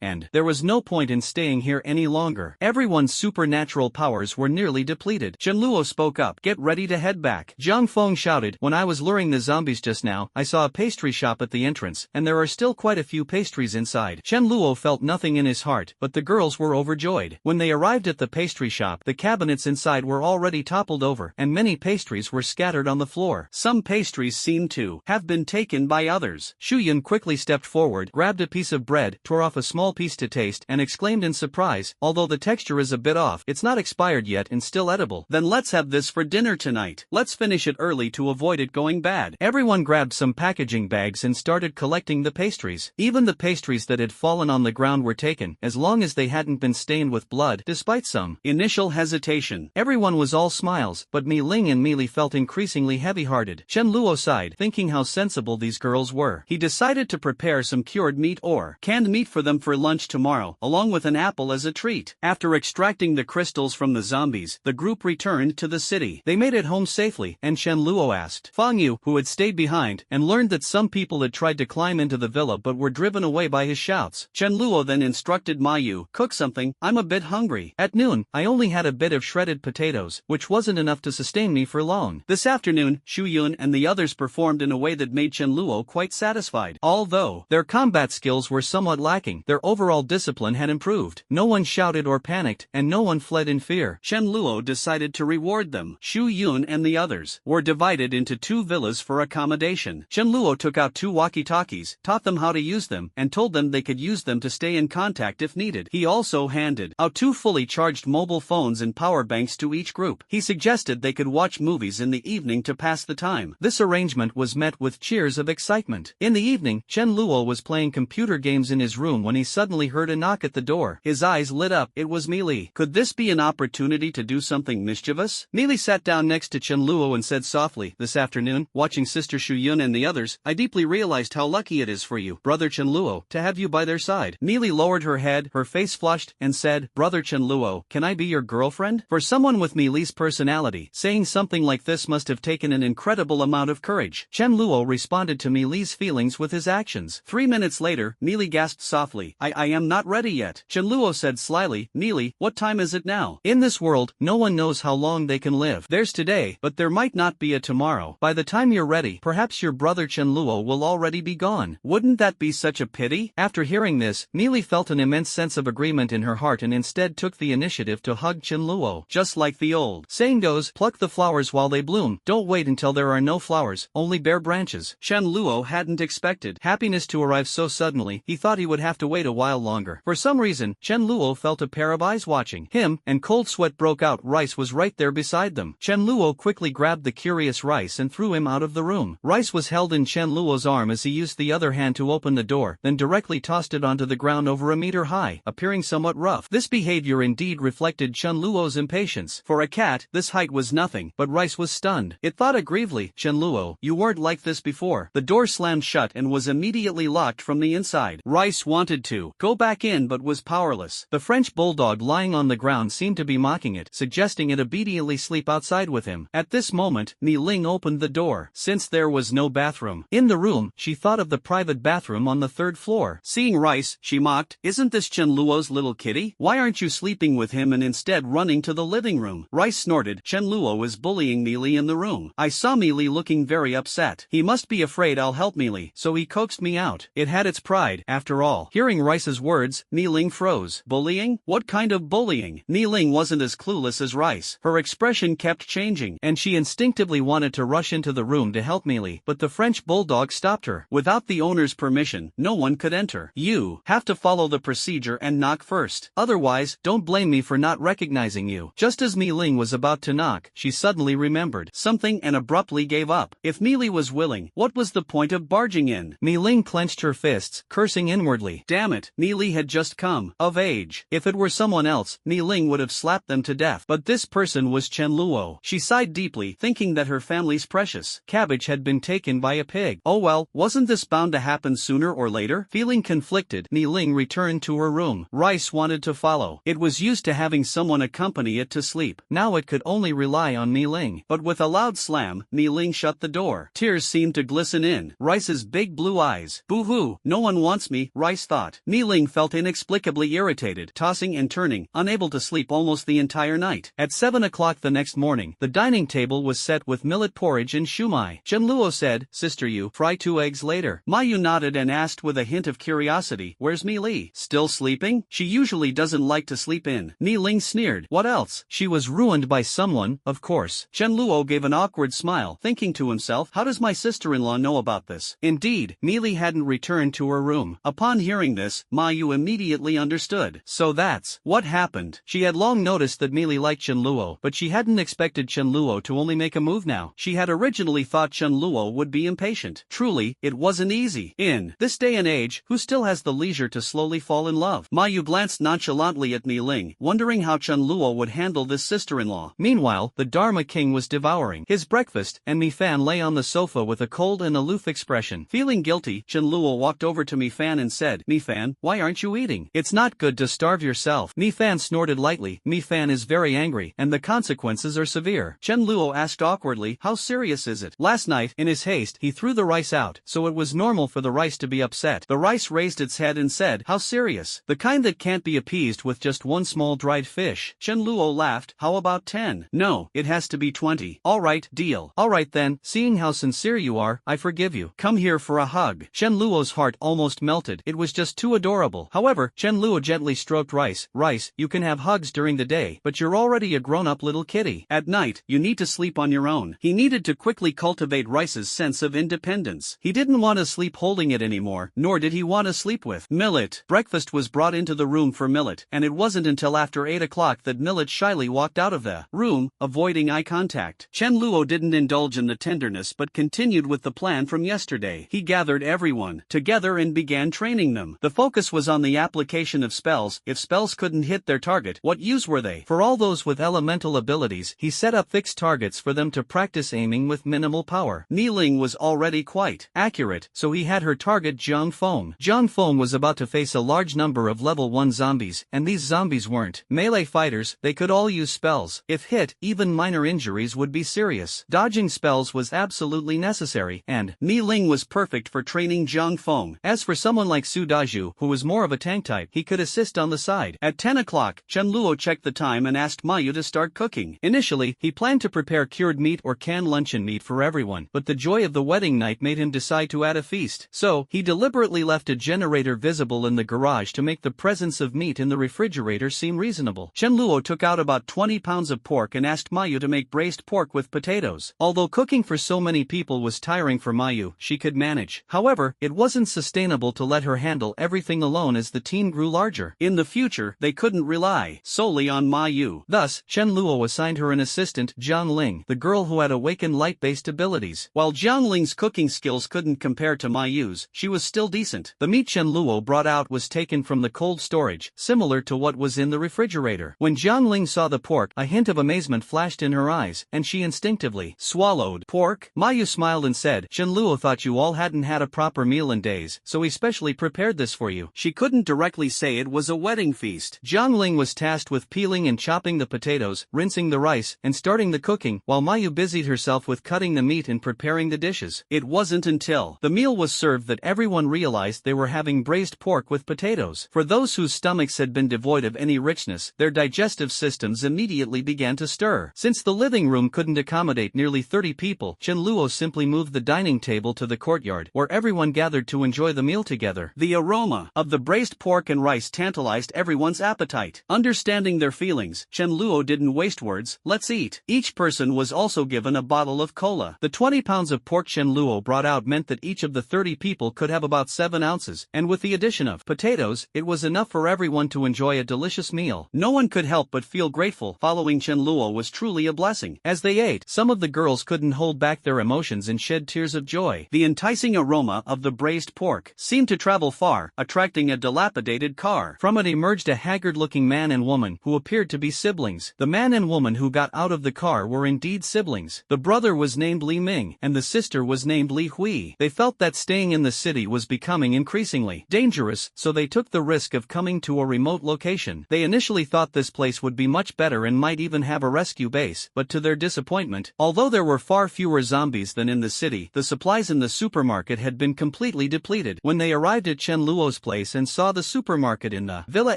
and there was no point in staying here any longer. Everyone's supernatural powers were nearly depleted. Chen Luo spoke up. Get ready to head back. Zhang Feng shouted. When I was luring the zombies just now, I saw a pastry shop at the entrance, and there are still quite a few pastries inside. Chen Luo felt nothing in his heart, but the girls were overjoyed. When they arrived at the pastry shop, the cabinets inside were already toppled over, and many pastries were scattered on the floor. Some pastries seemed to have been taken by others. Shu Yun quickly stepped forward, grabbed a piece of bread, tore off a small piece to taste, and exclaimed in surprise, although the texture is a bit off, it's not expired yet and still edible. Then let's have this for dinner tonight. Let's finish it early to avoid it going bad. Everyone grabbed some packaging bags and started collecting the pastries. Even the pastries that had fallen on the ground were taken, as long as they hadn't been stained with blood. Despite some initial hesitation, everyone was all smiles, but Mi Ling and Meili felt increasingly heavy-hearted. Chen Luo sighed, thinking how sensible these girls were. He decided to prepare some cured meat or canned meat for them for lunch tomorrow, along with an apple as a treat. After extracting the crystals from the zombies, the group returned to the city. They made it home safely, and Chen Luo asked Fang Yu, who had stayed behind, and learned that some people had tried to climb into the villa but were driven away by his shouts. Chen Luo then instructed Ma Yu, cook something, I'm a bit hungry. At noon, I only had a bit of shredded potatoes, which wasn't enough to sustain me for long. This afternoon, Shu Yun and the others performed in a way that made Chen Luo quite satisfied. Although their combat skills were somewhat lacking, their overall discipline had improved. No one shouted or panicked, and no one fled in fear. Chen Luo decided to reward them. Xu Yun and the others were divided into 2 villas for accommodation. Chen Luo took out 2 walkie-talkies, taught them how to use them, and told them they could use them to stay in contact if needed. He also handed out 2 fully charged mobile phones and power banks to each group. He suggested they could watch movies in the evening to pass the time. This arrangement was met with cheers of excitement. In the evening, Chen Luo was playing computer games in his room when he suddenly heard a knock at the door. His eyes lit up. It was Meili. Could this be an opportunity to do something mischievous? Meili sat down next to Chen Luo and said softly, "This afternoon, watching Sister Xu Yun and the others, I deeply realized how lucky it is for you, Brother Chen Luo, to have you by their side." Meili lowered her head, her face flushed, and said, "Brother Chen Luo, can I be your girlfriend?" For someone with Meili's personality, saying something like this must have taken an incredible amount of courage. Chen Luo responded to Meili's feelings with his actions. 3 minutes later, Meili gasped softly, I am not ready yet." Chen Luo said slyly, "Meili, what time is it now? In this world, no one knows how long they can live. There's today, but there might not be a tomorrow. By the time you're ready, perhaps your brother Chen Luo will already be gone. Wouldn't that be such a pity?" After hearing this, Meili felt an immense sense of agreement in her heart and instead took the initiative to hug Chen Luo. Just like the old saying goes, pluck the flowers while they bloom. Don't wait until there are no flowers, only bare branches. Chen Luo hadn't expected happiness to arrive so suddenly. He thought he would have to wait a while longer. For some reason, Chen Luo felt a pair of eyes watching him, and cold sweat broke out. Rice was right there beside them. Chen Luo quickly grabbed the curious Rice and threw him out of the room. Rice was held in Chen Luo's arm as he used the other hand to open the door, then directly tossed it onto the ground over a meter high, appearing somewhat rough. This behavior indeed reflected Chen Luo's impatience. For a cat, this height was nothing, but Rice was stunned. It thought aggrievely, "Chen Luo, you weren't like this before." The door slammed shut and was immediately locked from the inside. Rice wanted to go back in but was powerless. The French bulldog lying on the ground seemed to be mocking it, suggesting it obediently sleep outside with him. At this moment, Ni Ling opened the door. Since there was no bathroom in the room, she thought of the private bathroom on the 3rd floor. Seeing Rice, she mocked, "Isn't this Chen Luo's little kitty? Why aren't you sleeping with him and instead running to the living room?" Rice snorted, "Chen Luo is bullying Meili in the room. I saw Meili looking very upset. He must be afraid I'll help Meili, so he coaxed me out." It had its pride, after all. Hearing Rice's words, Ni Ling froze. Bullying? What kind of bullying? Ni Ling wasn't as clueless as Rice. Her expression kept changing, and she instinctively wanted to rush into the room to help Meili, but the French bulldog stopped her. Without the owner's permission, no one could enter. "You have to follow the procedure and knock first. Otherwise, don't blame me for not recognizing you." Just as Mi Ling was about to knock, she suddenly remembered something and abruptly gave up. If Meili was willing, what was the point of barging in? Mi Ling clenched her fists, cursing inwardly. Damn it, Meili had just come of age. If it were someone else, Mi Ling would have slapped them to death. But this person was Chen Luo. She sighed deeply, thinking that her family's precious cabbage had been taken by a pig. Oh well, wasn't this bound to happen sooner or later? Feeling conflicted, Mi Ling returned to her room. Rice wanted to follow. It was used to having someone accompany it to sleep. Now it could only rely on Mi Ling. But with a loud slam, Mi Ling shut the door. Tears seemed to glisten in Rice's big blue eyes. Boo-hoo, no one wants me, Rice thought. Mi Ling felt inexplicably irritated, tossing and turning, unable to sleep almost the entire night. At 7 o'clock the next morning, the dining table was set with millet porridge and shumai. Chen Luo said, "Sister Yu, fry 2 eggs later." Ma Yu nodded and asked with a hint of curiosity, "Where's Mi Li? Still sleeping? She usually doesn't like to sleep in." Mi Ling sneered. What else? She was ruined by someone, of course. Chen Luo gave an awkward smile, thinking to himself, how does my sister-in-law know about this? Indeed, Mi Li hadn't returned to her room. Upon hearing this, Ma Yu immediately understood. So that's what happened. She had long noticed that Mi Li liked Chen Luo, but she hadn't expected Chen Luo to only make a move now. She had originally thought Chen Luo would be impatient. Truly, it wasn't easy. In this day and age, who still has the leisure to slowly fall in love? Ma Yu glanced nonchalantly at Mi Ling, wondering how Chen Luo would handle this sister-in-law. Meanwhile, the Dharma King was devouring his breakfast, and Mi Fan lay on the sofa with a cold and aloof expression. Feeling guilty, Chen Luo walked over to Mi Fan and said, "Mi Fan, why aren't you eating? It's not good to starve yourself." Mi Fan snorted lightly. Mi Fan is very angry, and the consequences are severe. Chen Luo asked awkwardly, "How serious is it?" Last night, in his haste, he threw the rice out, so it was normal for the rice to be upset. The rice raised its head and said, "How serious? The kind that can't be appeased with just one small dried fish." Chen Luo laughed, "How about 10? No, it has to be 20. All right, deal." Alright then, seeing how sincere you are, I forgive you. Come here for a hug. Chen Luo's heart almost melted. It was just too adorable. However, Chen Luo gently stroked Rice. Rice, you can have hugs during the day, but you're already a grown-up little kitty. At night, you need to sleep on your own. He needed to quickly cultivate Rice's sense of independence. He didn't want to sleep holding it anymore, nor did he want to sleep with Millet. Breakfast was brought into the room for Millet, and it wasn't until after 8 o'clock that Millet shyly walked out of the room, avoiding eye contact. Chen Luo didn't indulge in the tenderness but continued with the plan from yesterday. He gathered everyone together and began training them. The focus was on the application of spells. If spells couldn't hit their target, what use were they? For all those with elemental abilities, he set up fixed targets for them to practice aiming with minimal power. Niling was already quite accurate, so he had her target Jiang Feng. Jiang Feng was about to face a large number of level 1 zombies, and these zombies weren't melee fighters, they could all use spells. If hit, even minor injuries would be serious. Dodging spells was absolutely necessary, and Niling was perfect for training Jiang Feng. As for someone like Su Daju, who was more of a tank type, he could assist on the side. At 10 o'clock, Chen Luo checked the time and asked Mayu to start cooking. Initially, he planned to prepare cured meat or canned luncheon meat for everyone, but the joy of the wedding night made him decide to add a feast. So, he deliberately left a generator visible in the garage to make the presence of meat in the refrigerator seem reasonable. Chen Luo took out about 20 pounds of pork and asked Mayu to make braised pork with potatoes. Although cooking for so many people was tiring for Mayu, she could manage. However, it wasn't sustainable to let her handle everything alone as the team grew larger. In the future, they couldn't rely solely on Mayu. Thus, Chen Luo assigned her an assistant, Jiang Ling, the girl who had awakened light-based abilities. While Jiang Ling's cooking skills couldn't compare to Mayu's, she was still decent. The meat Chen Luo brought out was taken from the cold storage, similar to what was in the refrigerator. When Jiang Ling saw the pork, a hint of amazement flashed in her eyes, and she instinctively swallowed. Pork? Mayu smiled and said, Chen Luo thought you all hadn't had a proper meal in days, so he specially prepared this for you. She couldn't directly say it was a wedding feast. Jiang Ling was tasked with peeling and chopping the potatoes, rinsing the rice, and starting the cooking, while Mayu busied herself with cutting the meat and preparing the dishes. It wasn't until the meal was served that everyone realized they were having braised pork with potatoes. For those whose stomachs had been devoid of any richness, their digestive systems immediately began to stir. Since the living room couldn't accommodate nearly 30 people, Chen Luo simply moved the dining table to the courtyard, where everyone gathered to enjoy the meal together. The aroma of the braised pork and rice tantalized everyone's appetite. Understanding their feelings, Chen Luo didn't waste words. Let's eat. Each person was also given a bottle of cola. The 20 pounds of pork Chen Luo brought out meant that each of the 30 people could have about 7 ounces, and with the addition of potatoes, it was enough for everyone to enjoy a delicious meal. No one could help but feel grateful. Following Chen Luo was truly a blessing. As they ate, some of the girls couldn't hold back their emotions and shed tears of joy. The enticing aroma of the braised pork seemed to travel far, attracting a dilapidated car. From it emerged a haggard-looking man and woman who appeared to be siblings. The man and woman who got out of the car were indeed siblings. The brother was named Li Ming, and the sister was named Li Hui. They felt that staying in the city was becoming increasingly dangerous, so they took the risk of coming to a remote location. They initially thought this place would be much better and might even have a rescue base, but to their disappointment, although there were far fewer zombies than in the city, the supplies in the supermarket had been completely depleted. When they arrived at Chen Luo's place and saw the supermarket in the villa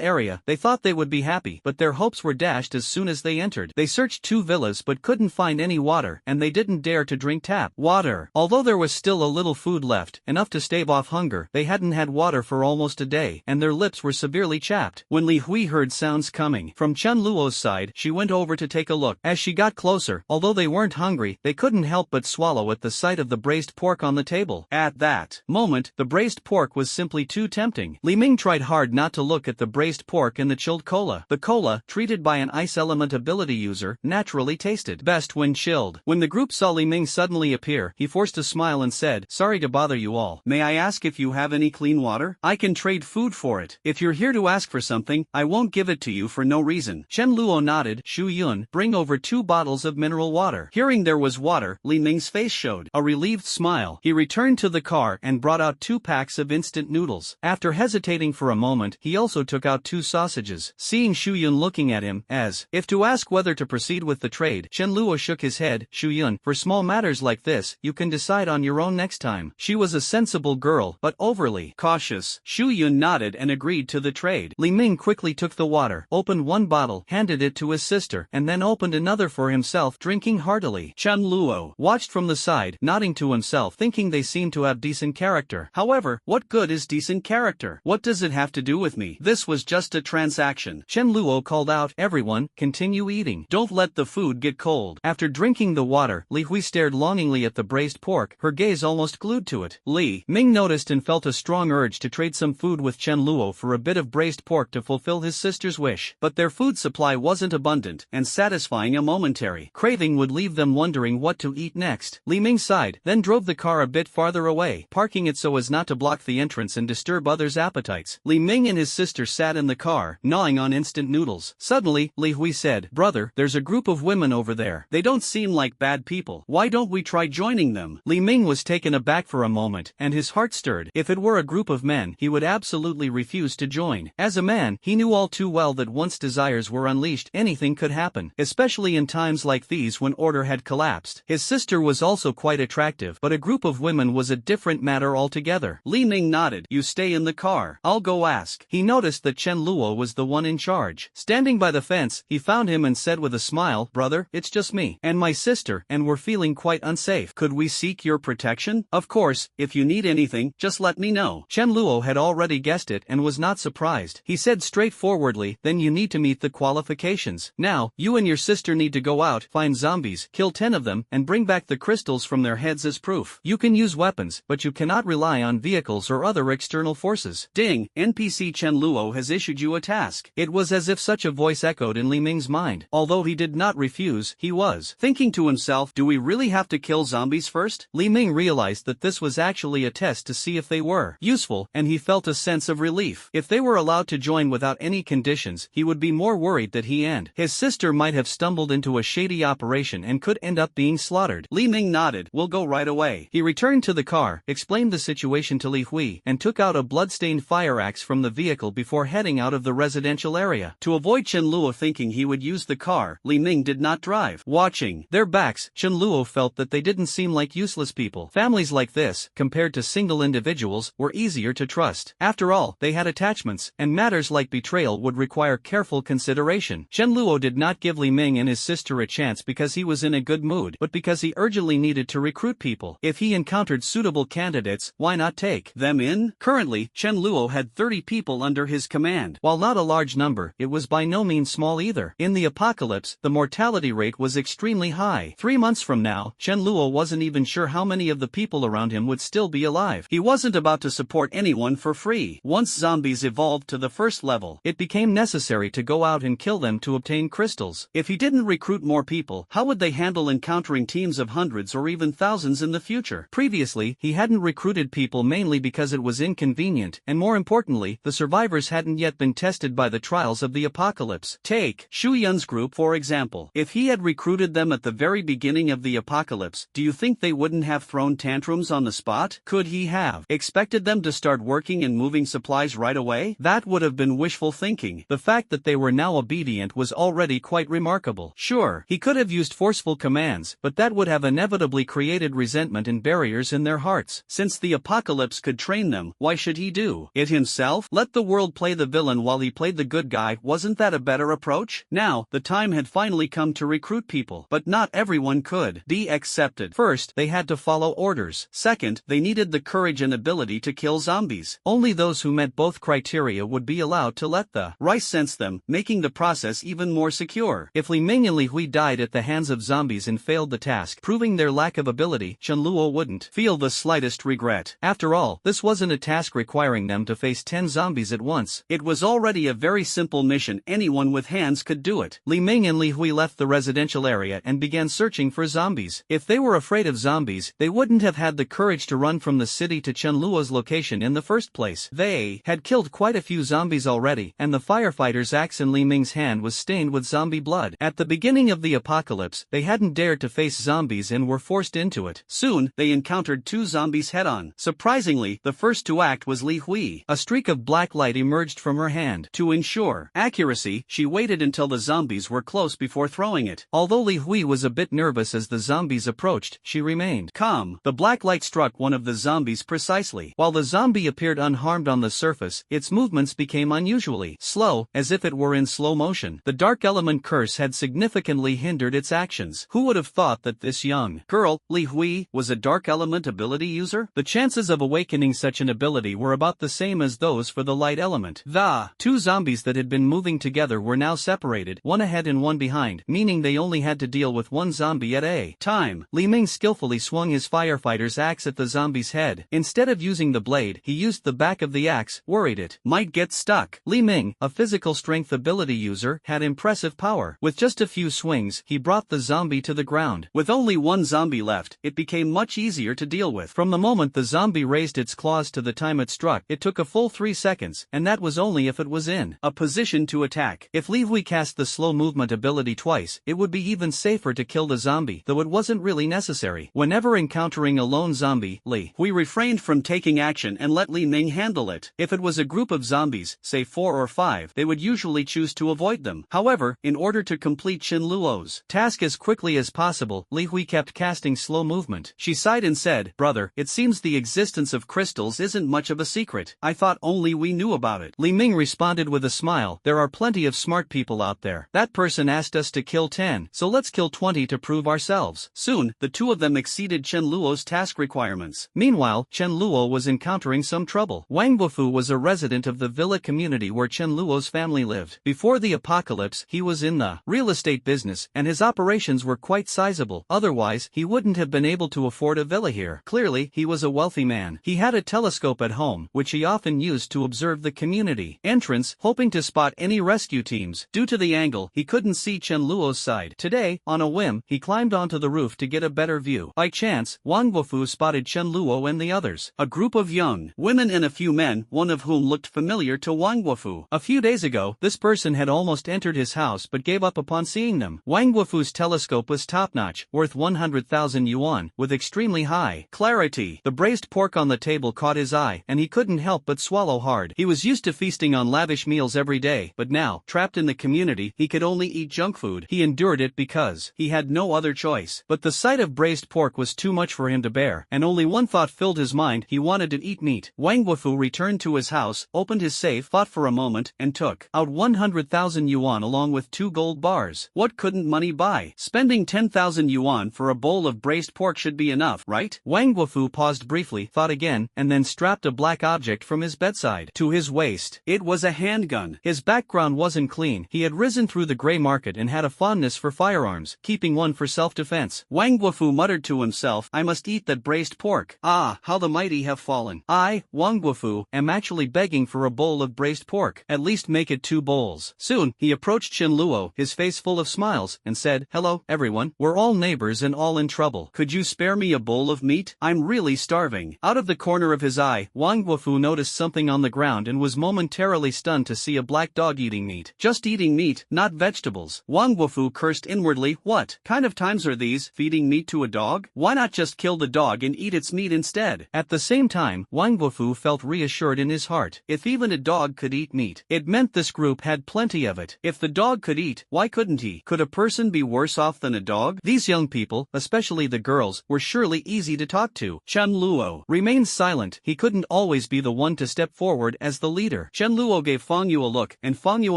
area, they thought they would be happy, but their hopes were dashed as soon as they entered. They searched 2 villas but couldn't find any water, and they didn't dare to drink tap water. Although there was still a little food left, enough to stave off hunger, they hadn't had water for almost a day, and their lips were severely chapped. When Li Hui heard sounds coming from Chen Luo's side, she went over to take a look. As she got closer, although they weren't hungry, they couldn't help but swallow at the sight of the braised pork on the table. At that moment, the braised pork was simply too tempting. Li Ming tried hard not to look at the braised pork and the chilled cola. The cola, treated by an ice element ability user, naturally tasted best when chilled. When the group saw Li Ming suddenly appear, he forced a smile and said, "Sorry to bother you all. May I ask if you have any clean water? I can trade food for it. If you're here to ask for something, I won't give it to you for no reason." Chen Luo nodded. Shu Yun, bring over 2 bottles of mineral water. Hearing there was water, Li Ming's face showed a relieved smile. He returned to the car and brought out 2 packs of instant noodles. After hesitating for a moment, he also took out 2 sausages. Seeing Shu Yun looking at him, as if to ask whether to proceed with the trade, Chen Luo shook his head. Shu Yun, for small matters like this, you can decide on your own next time. She was a sensible girl, but overly cautious. Shu Yun nodded and agreed to the trade. Li Ming quickly took the water, opened 1 bottle, handed it to his sister, and then opened another for himself, drinking heartily. Chen Luo watched from the side, nodding to himself, thinking they seemed to have decent character. However, what good is decent character? What does it have to do with me? This was just a transaction. Chen Luo called out, "Everyone, continue eating. Don't let the food get cold." After drinking the water, Li Hui stared longingly at the braised pork, her gaze almost glued to it. Li Ming noticed and felt a strong urge to trade some food with Chen Luo for a bit of braised pork to fulfill his sister's wish. But their food supply wasn't abundant, and satisfying a momentary craving would leave them wondering what to eat next. Li Ming sighed, then drove the car a bit farther away, parking it so as not to block the entrance and disturb others' appetites. Li Ming and his sister sat in the car, gnawing on instant noodles. Suddenly, Li Hui said, "Brother, there's a group of women over there. They don't seem like bad people. Why don't we try joining them?" Li Ming was taken aback for a moment, and his heart stirred. If it were a group of men, he would absolutely refuse to join. As a man, he knew all too well that once desires were unleashed, anything could happen, especially in times like these when order had collapsed. His sister was also quite attractive, but a group of women was a different matter altogether. Li Ming nodded. "You stay in the car. I'll go ask." He noticed that Chen Luo was the one in charge. Standing by the fence, he found him and said with a smile, "Brother, it's just me and my sister, and we're feeling quite unsafe. Could we seek your protection? Of course, if you need anything, just let me know." Chen Luo had already guessed it and was not surprised. He said straightforwardly, "Then you need to meet the qualifications. Now, you and your sister need to go out, find zombies, kill 10 of them, and bring back the crystals from their heads as proof. You can use weapons, but you cannot rely on vehicles or other external forces." Ding, NPC Chen Luo has issued you a task. It was as if such a voice echoed in Li Ming's mind. Although he did not refuse, he was thinking to himself, do we really have to kill zombies first? Li Ming realized that this was actually a test to see if they were useful, and he felt a sense of relief. If they were allowed to join without any conditions, he would be more worried that he and his sister might have stumbled into a shady operation and could end up being slaughtered. Li Ming nodded. "We'll go right away." He returned to the car, explained the situation to Li Hui, and took out a blood-stained fire axe from the vehicle before heading out of the residential area. To avoid Chen Luo thinking he would use the car, Li Ming did not drive. Watching their backs, Chen Luo felt that they didn't seem like useless people. Families like this, compared to single individuals, were easier to trust. After all, they had attachments, and matters like betrayal would require careful consideration. Chen Luo did not give Li Ming and his sister a chance because he was in a good mood, but because he urgently needed to recruit people. If he encountered suitable candidates, why not take them in? Currently, Chen Luo had 30 people under his command. While not a large number, it was by no means small either. In the apocalypse, the mortality rate was extremely high. 3 months from now, Chen Luo wasn't even sure how many of the people around him would still be alive. He wasn't about to support anyone for free. Once zombies evolved to the first level, it became necessary to go out and kill them to obtain crystals. If he didn't recruit more people, how would they handle encountering teams of hundreds or even thousands in the future? Previously, he hadn't recruited people mainly because it was inconvenient, and more importantly, the survivors hadn't yet been tested by the trials of the apocalypse. Take Shu Yun's group for example. If he had recruited them at the very beginning of the apocalypse, do you think they wouldn't have thrown tantrums on the spot? Could he have expected them to start working and moving supplies right away? That would have been wishful thinking. The fact that they were now obedient was already quite remarkable. Sure, he could have used forceful commands, but that would have inevitably created resentment and barriers in their hearts. Since the apocalypse could train them, why should he do it himself? Let the world play the villain while he played the good guy. Wasn't that a better approach? Now, the time had finally come to recruit people, but not everyone could be accepted. First, they had to follow orders. Second, they needed the courage and ability to kill zombies. Only those who met both criteria would be allowed to let the rice sense them, making the process even more secure. If Li Ming and Li Hui died at the hands of zombies and failed the task, proving their lack of ability, Chen Luo wouldn't feel the slightest regret. After all, this wasn't a task requiring them to face 10 zombies at once. It was already a very simple mission. Anyone with hands could do it. Li Ming and Li Hui left the residential area and began searching for zombies. If they were afraid of zombies, they wouldn't have had the courage to run from the city to Chen Luo's location in the first place. They had killed quite a few zombies already, and the firefighter's axe in Li Ming's hand was stained with zombie blood. At the beginning of the apocalypse, they hadn't dared to face zombies and were forced into it. Soon, they encountered 2 zombies head-on. Surprisingly, the first to act was Li Hui. A streak of black light emerged from her hand. To ensure accuracy, she waited until the zombies were close before throwing it. Although Li Hui was a bit nervous as the zombies approached, she remained calm. The black light struck one of the zombies precisely. While the zombie appeared unharmed on the surface, its movements became unusually slow, as if it were in slow motion. The dark element curse had significantly hindered its actions. Who would have thought that this young girl, Li Hui, was a dark element ability user? The chances of awakening such an ability were about the same as those for the light element. The two zombies that had been moving together were now separated, one ahead and one behind, meaning they only had to deal with one zombie at a time. Li Ming skillfully swung his firefighter's axe at the zombie's head. Instead of using the blade, he used the back of the axe, worried it might get stuck. Li Ming, a physical strength ability user, had impressive power. With just a few swings, he brought the zombie to the ground. With only one zombie left, it became much easier to deal with. From the moment the zombie raised its claws to the time it struck, it took a full 3 seconds, and that was only if it was in a position to attack. If Li Hui cast the slow movement ability twice, it would be even safer to kill the zombie, though it wasn't really necessary. Whenever encountering a lone zombie, Li Hui refrained from taking action and let Li Ming handle it. If it was a group of zombies, say 4 or 5, they would usually choose to avoid them. However, in order to complete Chen Luo's task as quickly as possible, Li Hui kept casting slow movement. She sighed and said, "Brother, it seems the existence of crystals isn't much of a secret. I thought only we knew about it." Li Ming responded with a smile, "There are plenty of smart people out there. That person asked us to kill 10, so let's kill 20 to prove ourselves." Soon, the two of them exceeded Chen Luo's task requirements. Meanwhile, Chen Luo was encountering some trouble. Wang Guofu was a resident of the villa community where Chen Luo's family lived. Before the apocalypse, he was in the real estate business, and his operations were quite sizable. Otherwise, he wouldn't have been able to afford a villa here. Clearly, he was a wealthy man. He had a telescope at home, which he often used to observe the community entrance, hoping to spot any rescue teams. Due to the angle, he couldn't see Chen Luo's side. Today, on a whim, he climbed onto the roof to get a better view. By chance, Wang Guofu spotted Chen Luo and the others. A group of young women and a few men, one of whom looked familiar to Wang Guofu. A few days ago, this person had almost entered his house but gave up upon seeing them. Wang Guofu's telescope was top-notch, worth 100,000 yuan, with extremely high clarity. The braised pork on the table caught his eye, and he couldn't help but swallow hard. He was used to feasting on lavish meals every day, but now, trapped in the community, he could only eat junk food. He endured it because he had no other choice. But the sight of braised pork was too much for him to bear, and only one thought filled his mind: he wanted to eat meat. Wang Guofu returned to his house, opened his safe, thought for a moment, and took out 100,000 yuan along with 2 gold bars. What couldn't money buy? Spending 10,000 yuan for a bowl of braised pork should be enough, right? Wang Guofu paused briefly, thought again, and then strapped a black object from his bedside to his waist. It was a handgun. His background wasn't clean. He had risen through the gray market and had a fondness for firearms, keeping one for self-defense. Wang Guofu muttered to himself, "I must eat that braised pork. Ah, how the mighty have fallen. I, Wang Guofu, am actually begging for a bowl of braised pork. At least make it 2 bowls." Soon, he approached Chen Luo, his face full of smiles, and said, "Hello, everyone. We're all neighbors and all in trouble. Could you spare me a bowl of meat? I'm really starving." Out of the corner of his eye, Wang Guofu noticed something on the ground and was momentarily stunned to see a black dog eating meat. Just eating meat, not vegetables. Wang Guofu cursed inwardly. What kind of times are these? Feeding meat to a dog? Why not just kill the dog and eat its meat instead? At the same time, Wang Guofu felt reassured in his heart. If even a dog could eat meat, it meant this group had plenty of it. If the dog could eat, why couldn't he? Could a person be worse off than a dog? These young people, especially the girls, were surely easy to talk to. Chen Luo remained silent. He couldn't always be the one to step forward as the leader. Chen Luo gave Fang Yu a look, and Fang Yu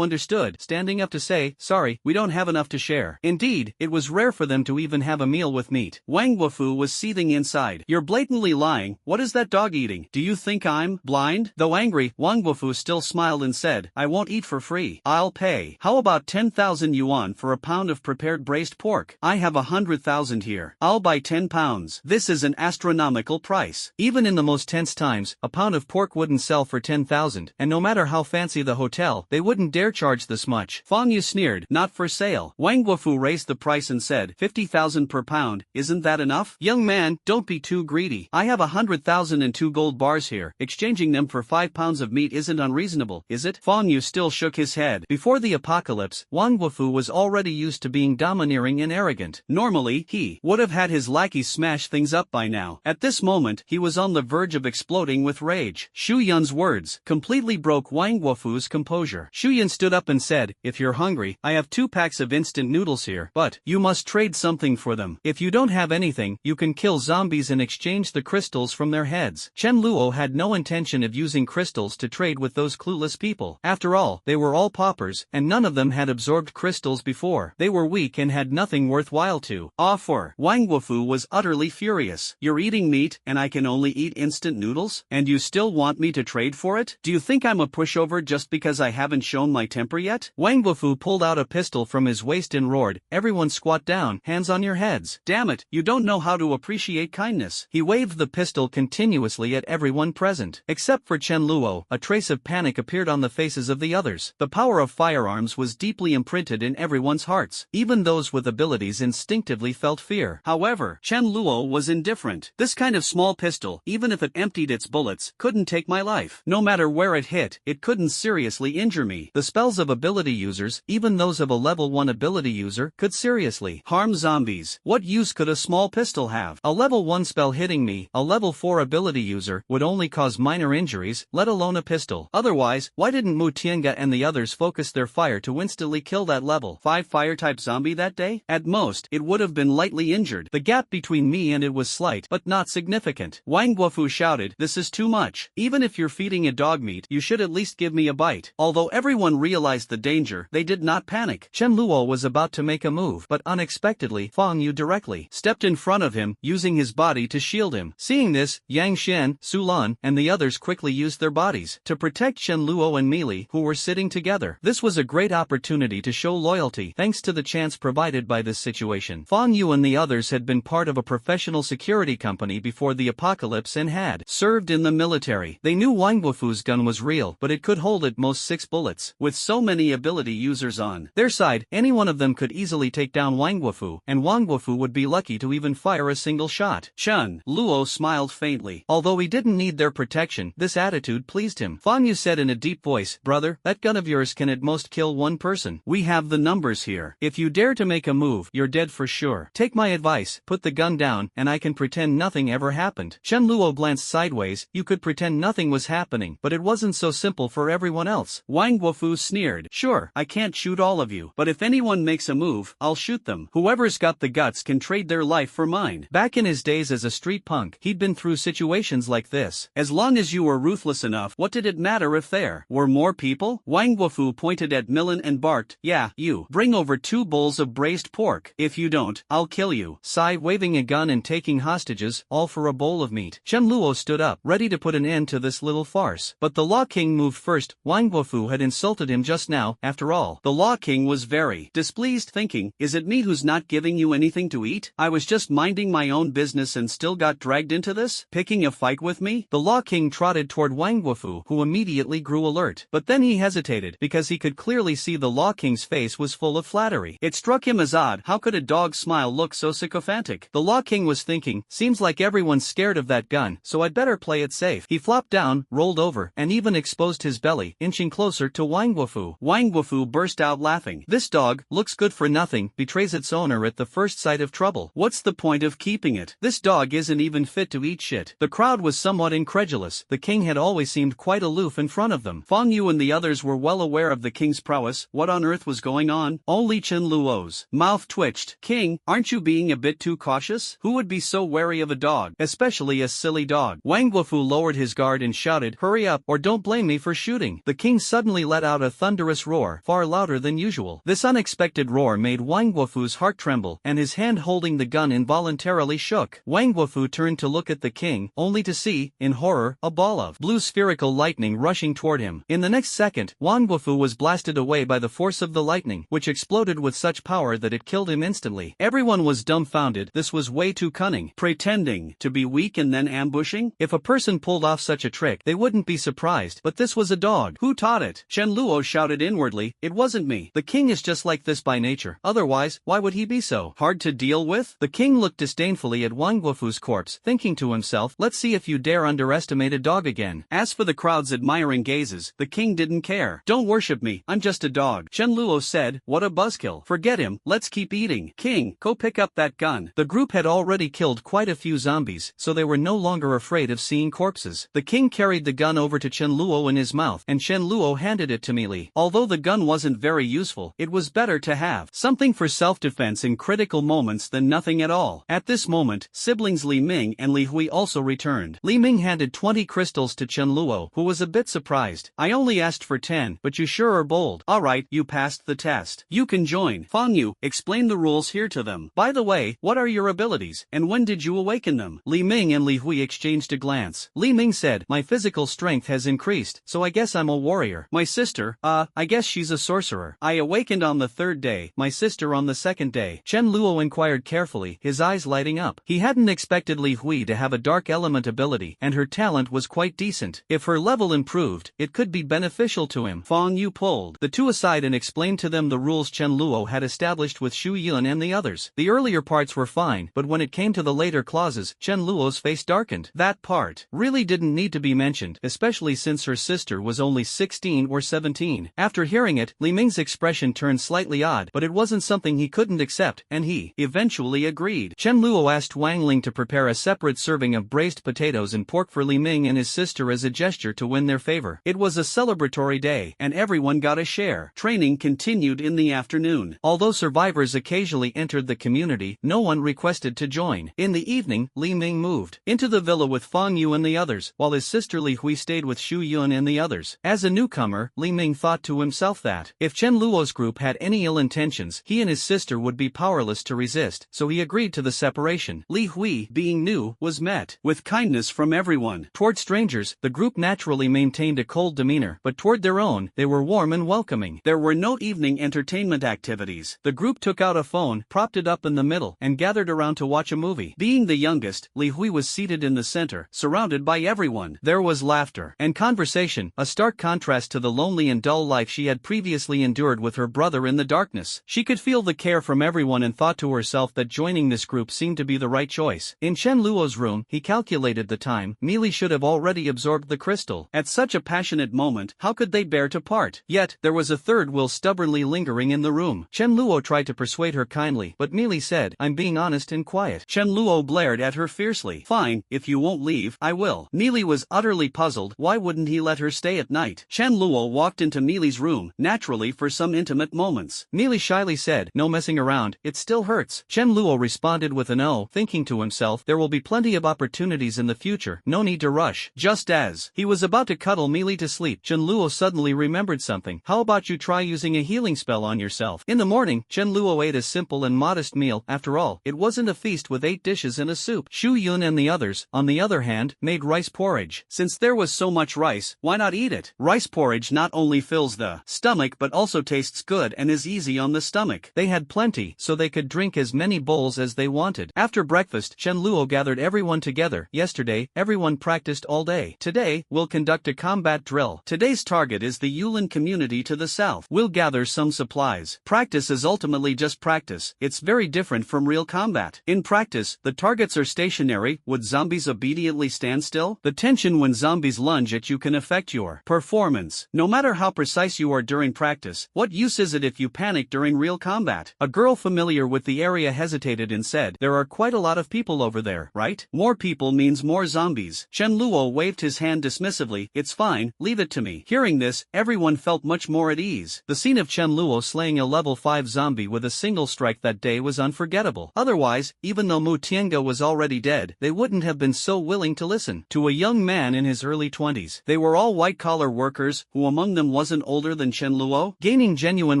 understood, standing up to say, "Sorry, we don't have enough to share." Indeed, it was rare for them to even have a meal with meat. Wang Guofu was seething inside. "You're blatantly lying. What is that dog eating? Do you think I'm blind?" Though angry, Wang Guofu still smiled and said, "I won't eat for free. I'll pay. How about 10,000 yuan for a pound of prepared braised pork? I have 100,000 here. I'll buy 10 pounds. This is an astronomical price." Even in the most tense times, a pound of pork wouldn't sell for 10,000, and no matter how fancy the hotel, they wouldn't dare charge this much. Fang Yu sneered, "Not for sale." Wang Guofu raised the price and said, 50,000 per pound, isn't that enough? Young man, don't be too greedy. I have 100,000 and 2 gold bars here. Exchanging them for 5 pounds of meat isn't unreasonable, is it? Fang Yu still shook his head. Before the apocalypse, Wang Guofu was already used to being domineering and arrogant. Normally, he would have had his lackeys smash things up by now. At this moment, he was on the verge of exploding with rage. Shu Yun's words completely broke Wang Guofu's composure. Shu Yun stood up and said, "If you're hungry, I have 2 packs of instant noodles here, but you must trade something for them. If you don't have anything, you can kill zombies and exchange the crystals from their heads." Chen Luo had no intention of using crystals to trade with those clueless people. After all, they were all paupers, and none of them had absorbed crystals before. They were weak and had nothing worth worthwhile to offer. Wang Wufu was utterly furious. You're eating meat, and I can only eat instant noodles? And you still want me to trade for it? Do you think I'm a pushover just because I haven't shown my temper yet? Wang Wufu pulled out a pistol from his waist and roared, "Everyone squat down, hands on your heads." Damn it, you don't know how to appreciate kindness. He waved the pistol continuously at everyone present. Except for Chen Luo, a trace of panic appeared on the faces of the others. The power of firearms was deeply imprinted in everyone's hearts. Even those with abilities instinctively felt fear. However, Chen Luo was indifferent. This kind of small pistol, even if it emptied its bullets, couldn't take my life. No matter where it hit, it couldn't seriously injure me. The spells of ability users, even those of a level 1 ability user, could seriously harm zombies. What use could a small pistol have? A level 1 spell hitting me, a level 4 ability user, would only cause minor injuries, let alone a pistol. Otherwise, why didn't Mu Tiange and the others focus their fire to instantly kill that level 5 fire-type zombie that day? At most, it would have been lightly injured. The gap between me and it was slight, but not significant. Wang Guofu shouted, "This is too much. Even if you're feeding a dog meat, you should at least give me a bite." Although everyone realized the danger, they did not panic. Chen Luo was about to make a move, but unexpectedly, Fang Yu directly stepped in front of him, using his body to shield him. Seeing this, Yang Xian, Su Lan, and the others quickly used their bodies to protect Chen Luo and Meili, who were sitting together. This was a great opportunity to show loyalty thanks to the chance provided by this situation. Fang Yu and the others had been part of a professional security company before the apocalypse and had served in the military. They knew Wang Wufu's gun was real, but it could hold at most 6 bullets. With so many ability users on their side, any one of them could easily take down Wang Wufu, and Wang Wufu would be lucky to even fire a single shot. Chen Luo smiled faintly. Although he didn't need their protection, this attitude pleased him. Fang Yu said in a deep voice, "Brother, that gun of yours can at most kill 1 person. We have the numbers here. If you dare to make a move, you're dead for sure. Take my advice, put the gun down, and I can pretend nothing ever happened." Chen Luo glanced sideways. You could pretend nothing was happening, but it wasn't so simple for everyone else. Wang Guofu sneered, "Sure, I can't shoot all of you, but if anyone makes a move, I'll shoot them. Whoever's got the guts can trade their life for mine." Back in his days as a street punk, he'd been through situations like this. As long as you were ruthless enough, what did it matter if there were more people? Wang Guofu pointed at Millen and barked, "Yeah, you. Bring over 2 bowls of braised pork. If you don't, I'll kill you." Sai waving a gun and taking hostages, all for a bowl of meat. Chen Luo stood up, ready to put an end to this little farce. But the Law King moved first. Wang Guofu had insulted him just now, after all. The Law King was very displeased, thinking, "Is it me who's not giving you anything to eat? I was just minding my own business and still got dragged into this? Picking a fight with me?" The Law King trotted toward Wang Guofu, who immediately grew alert. But then he hesitated, because he could clearly see the Law King's face was full of flattery. It struck him as odd. How could a dog's smile look so sycophantic? The Law King was thinking, seems like everyone's scared of that gun, so I'd better play it safe. He flopped down, rolled over, and even exposed his belly, inching closer to Wang Guofu. Wang Guofu burst out laughing. "This dog looks good for nothing, betrays its owner at the first sight of trouble. What's the point of keeping it? This dog isn't even fit to eat shit." The crowd was somewhat incredulous. The king had always seemed quite aloof in front of them. Fang Yu and the others were well aware of the king's prowess. What on earth was going on? Only Chen Luo's mouth twitched. "King, aren't you being a bit too cautious? Who would be so wary of a dog, especially a silly dog?" Wang Guofu lowered his guard and shouted, "Hurry up, or don't blame me for shooting." The king suddenly let out a thunderous roar, far louder than usual. This unexpected roar made Wang Guofu's heart tremble, and his hand holding the gun involuntarily shook. Wang Guofu turned to look at the king, only to see, in horror, a ball of blue spherical lightning rushing toward him. In the next second, Wang Guofu was blasted away by the force of the lightning, which exploded with such power that it killed him instantly. Everyone was dumbfounded. This was way too cunning. Pretending to be weak and then ambushing? If a person pulled off such a trick, they wouldn't be surprised, but this was a dog. Who taught it? Chen Luo shouted inwardly, "It wasn't me." The king is just like this by nature. Otherwise, why would he be so hard to deal with? The king looked disdainfully at Wang Guofu's corpse, thinking to himself, let's see if you dare underestimate a dog again. As for the crowd's admiring gazes, the king didn't care. "Don't worship me, I'm just a dog," Chen Luo said. "What a buzzkill. Forget him, let's keep eating." "King, go pick up that gun." The group had already killed quite a few zombies, so they were no longer afraid of seeing corpses. The king carried the gun over to Chen Luo in his mouth, and Chen Luo handed it to Meili. Although the gun wasn't very useful, it was better to have something for self-defense in critical moments than nothing at all. At this moment, siblings Li Ming and Li Hui also returned. Li Ming handed 20 crystals to Chen Luo, who was a bit surprised. "I only asked for 10, but you sure are bold." "Alright, you passed the test. You can join." Fang Yu, explain the rules here to them. By the way, what are your abilities, and when did you awaken them? Li Ming and Li Hui exchanged a glance. Li Ming said, my physical strength has increased, so I guess I'm a warrior. My sister, I guess she's a sorcerer. I awakened on the 3rd day, my sister on the 2nd day. Chen Luo inquired carefully, his eyes lighting up. He hadn't expected Li Hui to have a dark element ability, and her talent was quite decent. If her level improved, it could be beneficial to him. Fang Yu pulled the two aside and explained to them the rules Chen Luo had established with Xu Yun and the others. The earlier parts were fine, but when it came to the later clauses, Chen Luo's face darkened. That part really didn't need to be mentioned, especially since her sister was only 16 or 17. After hearing it, Li Ming's expression turned slightly odd, but it wasn't something he couldn't accept, and he eventually agreed. Chen Luo asked Wang Ling to prepare a separate serving of braised potatoes and pork for Li Ming and his sister as a gesture to win their favor. It was a celebratory day, and everyone got a share. Training continued in the afternoon. Although survivors occasionally entered the community, no one requested to join. In the evening, Li Ming moved into the villa with Fang Yu and the others, while his sister Li Hui stayed with Xu Yun and the others. As a newcomer, Li Ming thought to himself that, if Chen Luo's group had any ill intentions, he and his sister would be powerless to resist, so he agreed to the separation. Li Hui, being new, was met with kindness from everyone. Toward strangers, the group naturally maintained a cold demeanor, but toward their own, they were warm and welcoming. There were no evening entertainment activities. The group took out a phone, propped it up in the middle, and gathered around to watch a movie. Being the youngest, Li Hui was seated in the center, surrounded by everyone. There was laughter and conversation, a stark contrast to the lonely and dull life she had previously endured with her brother in the darkness. She could feel the care from everyone and thought to herself that joining this group seemed to be the right choice. In Chen Luo's room, he calculated the time. Meili should have already absorbed the crystal. At such a passionate moment, how could they bear to part? Yet, there was a third will stubbornly lingering in the room. Chen Luo tried to persuade her kindly, but Meili said, I'm being honest and quiet. Chen Luo blared at her fiercely. Fine, if you won't leave, I will. Meili was utterly puzzled. Why wouldn't he let her stay at night? Chen Luo walked into Meili's room, naturally for some intimate moments. Meili shyly said, no messing around, it still hurts. Chen Luo responded with an oh, thinking to himself, there will be plenty of opportunities in the future, no need to rush. Just as he was about to cuddle Meili to sleep, Chen Luo suddenly remembered something. How about you try using a healing spell on yourself? In the morning, Chen Luo ate a simple and modest meal. After all, it wasn't a feast with 8 dishes and a soup. Xu Yun and the others, on the other hand, made rice porridge. Since there was so much rice, why not eat it? Rice porridge not only fills the stomach but also tastes good and is easy on the stomach. They had plenty, so they could drink as many bowls as they wanted. After breakfast, Chen Luo gathered everyone together. Yesterday, everyone practiced all day. Today, we'll conduct a combat drill. Today's target is the Yulin community to the south. We'll gather some supplies. Practice is ultimately just practice. It's very different from real combat. In practice, the targets are stationary. Would zombies obediently stand still? The tension when zombies lunge at you can affect your performance. No matter how precise you are during practice, what use is it if you panic during real combat? A girl familiar with the area hesitated and said, there are quite a lot of people over there, right? More people means more zombies. Chen Luo waved his hand dismissively, it's fine, leave it to me. Hearing this, everyone felt much more at ease. The scene of Chen Luo slaying a level 5 zombie with a single strike that day was unforgettable. Otherwise, even though Mu Tiange was already dead, they wouldn't have been so willing to listen to a young man in his early 20s. They were all white-collar workers, who among them wasn't older than Chen Luo? Gaining genuine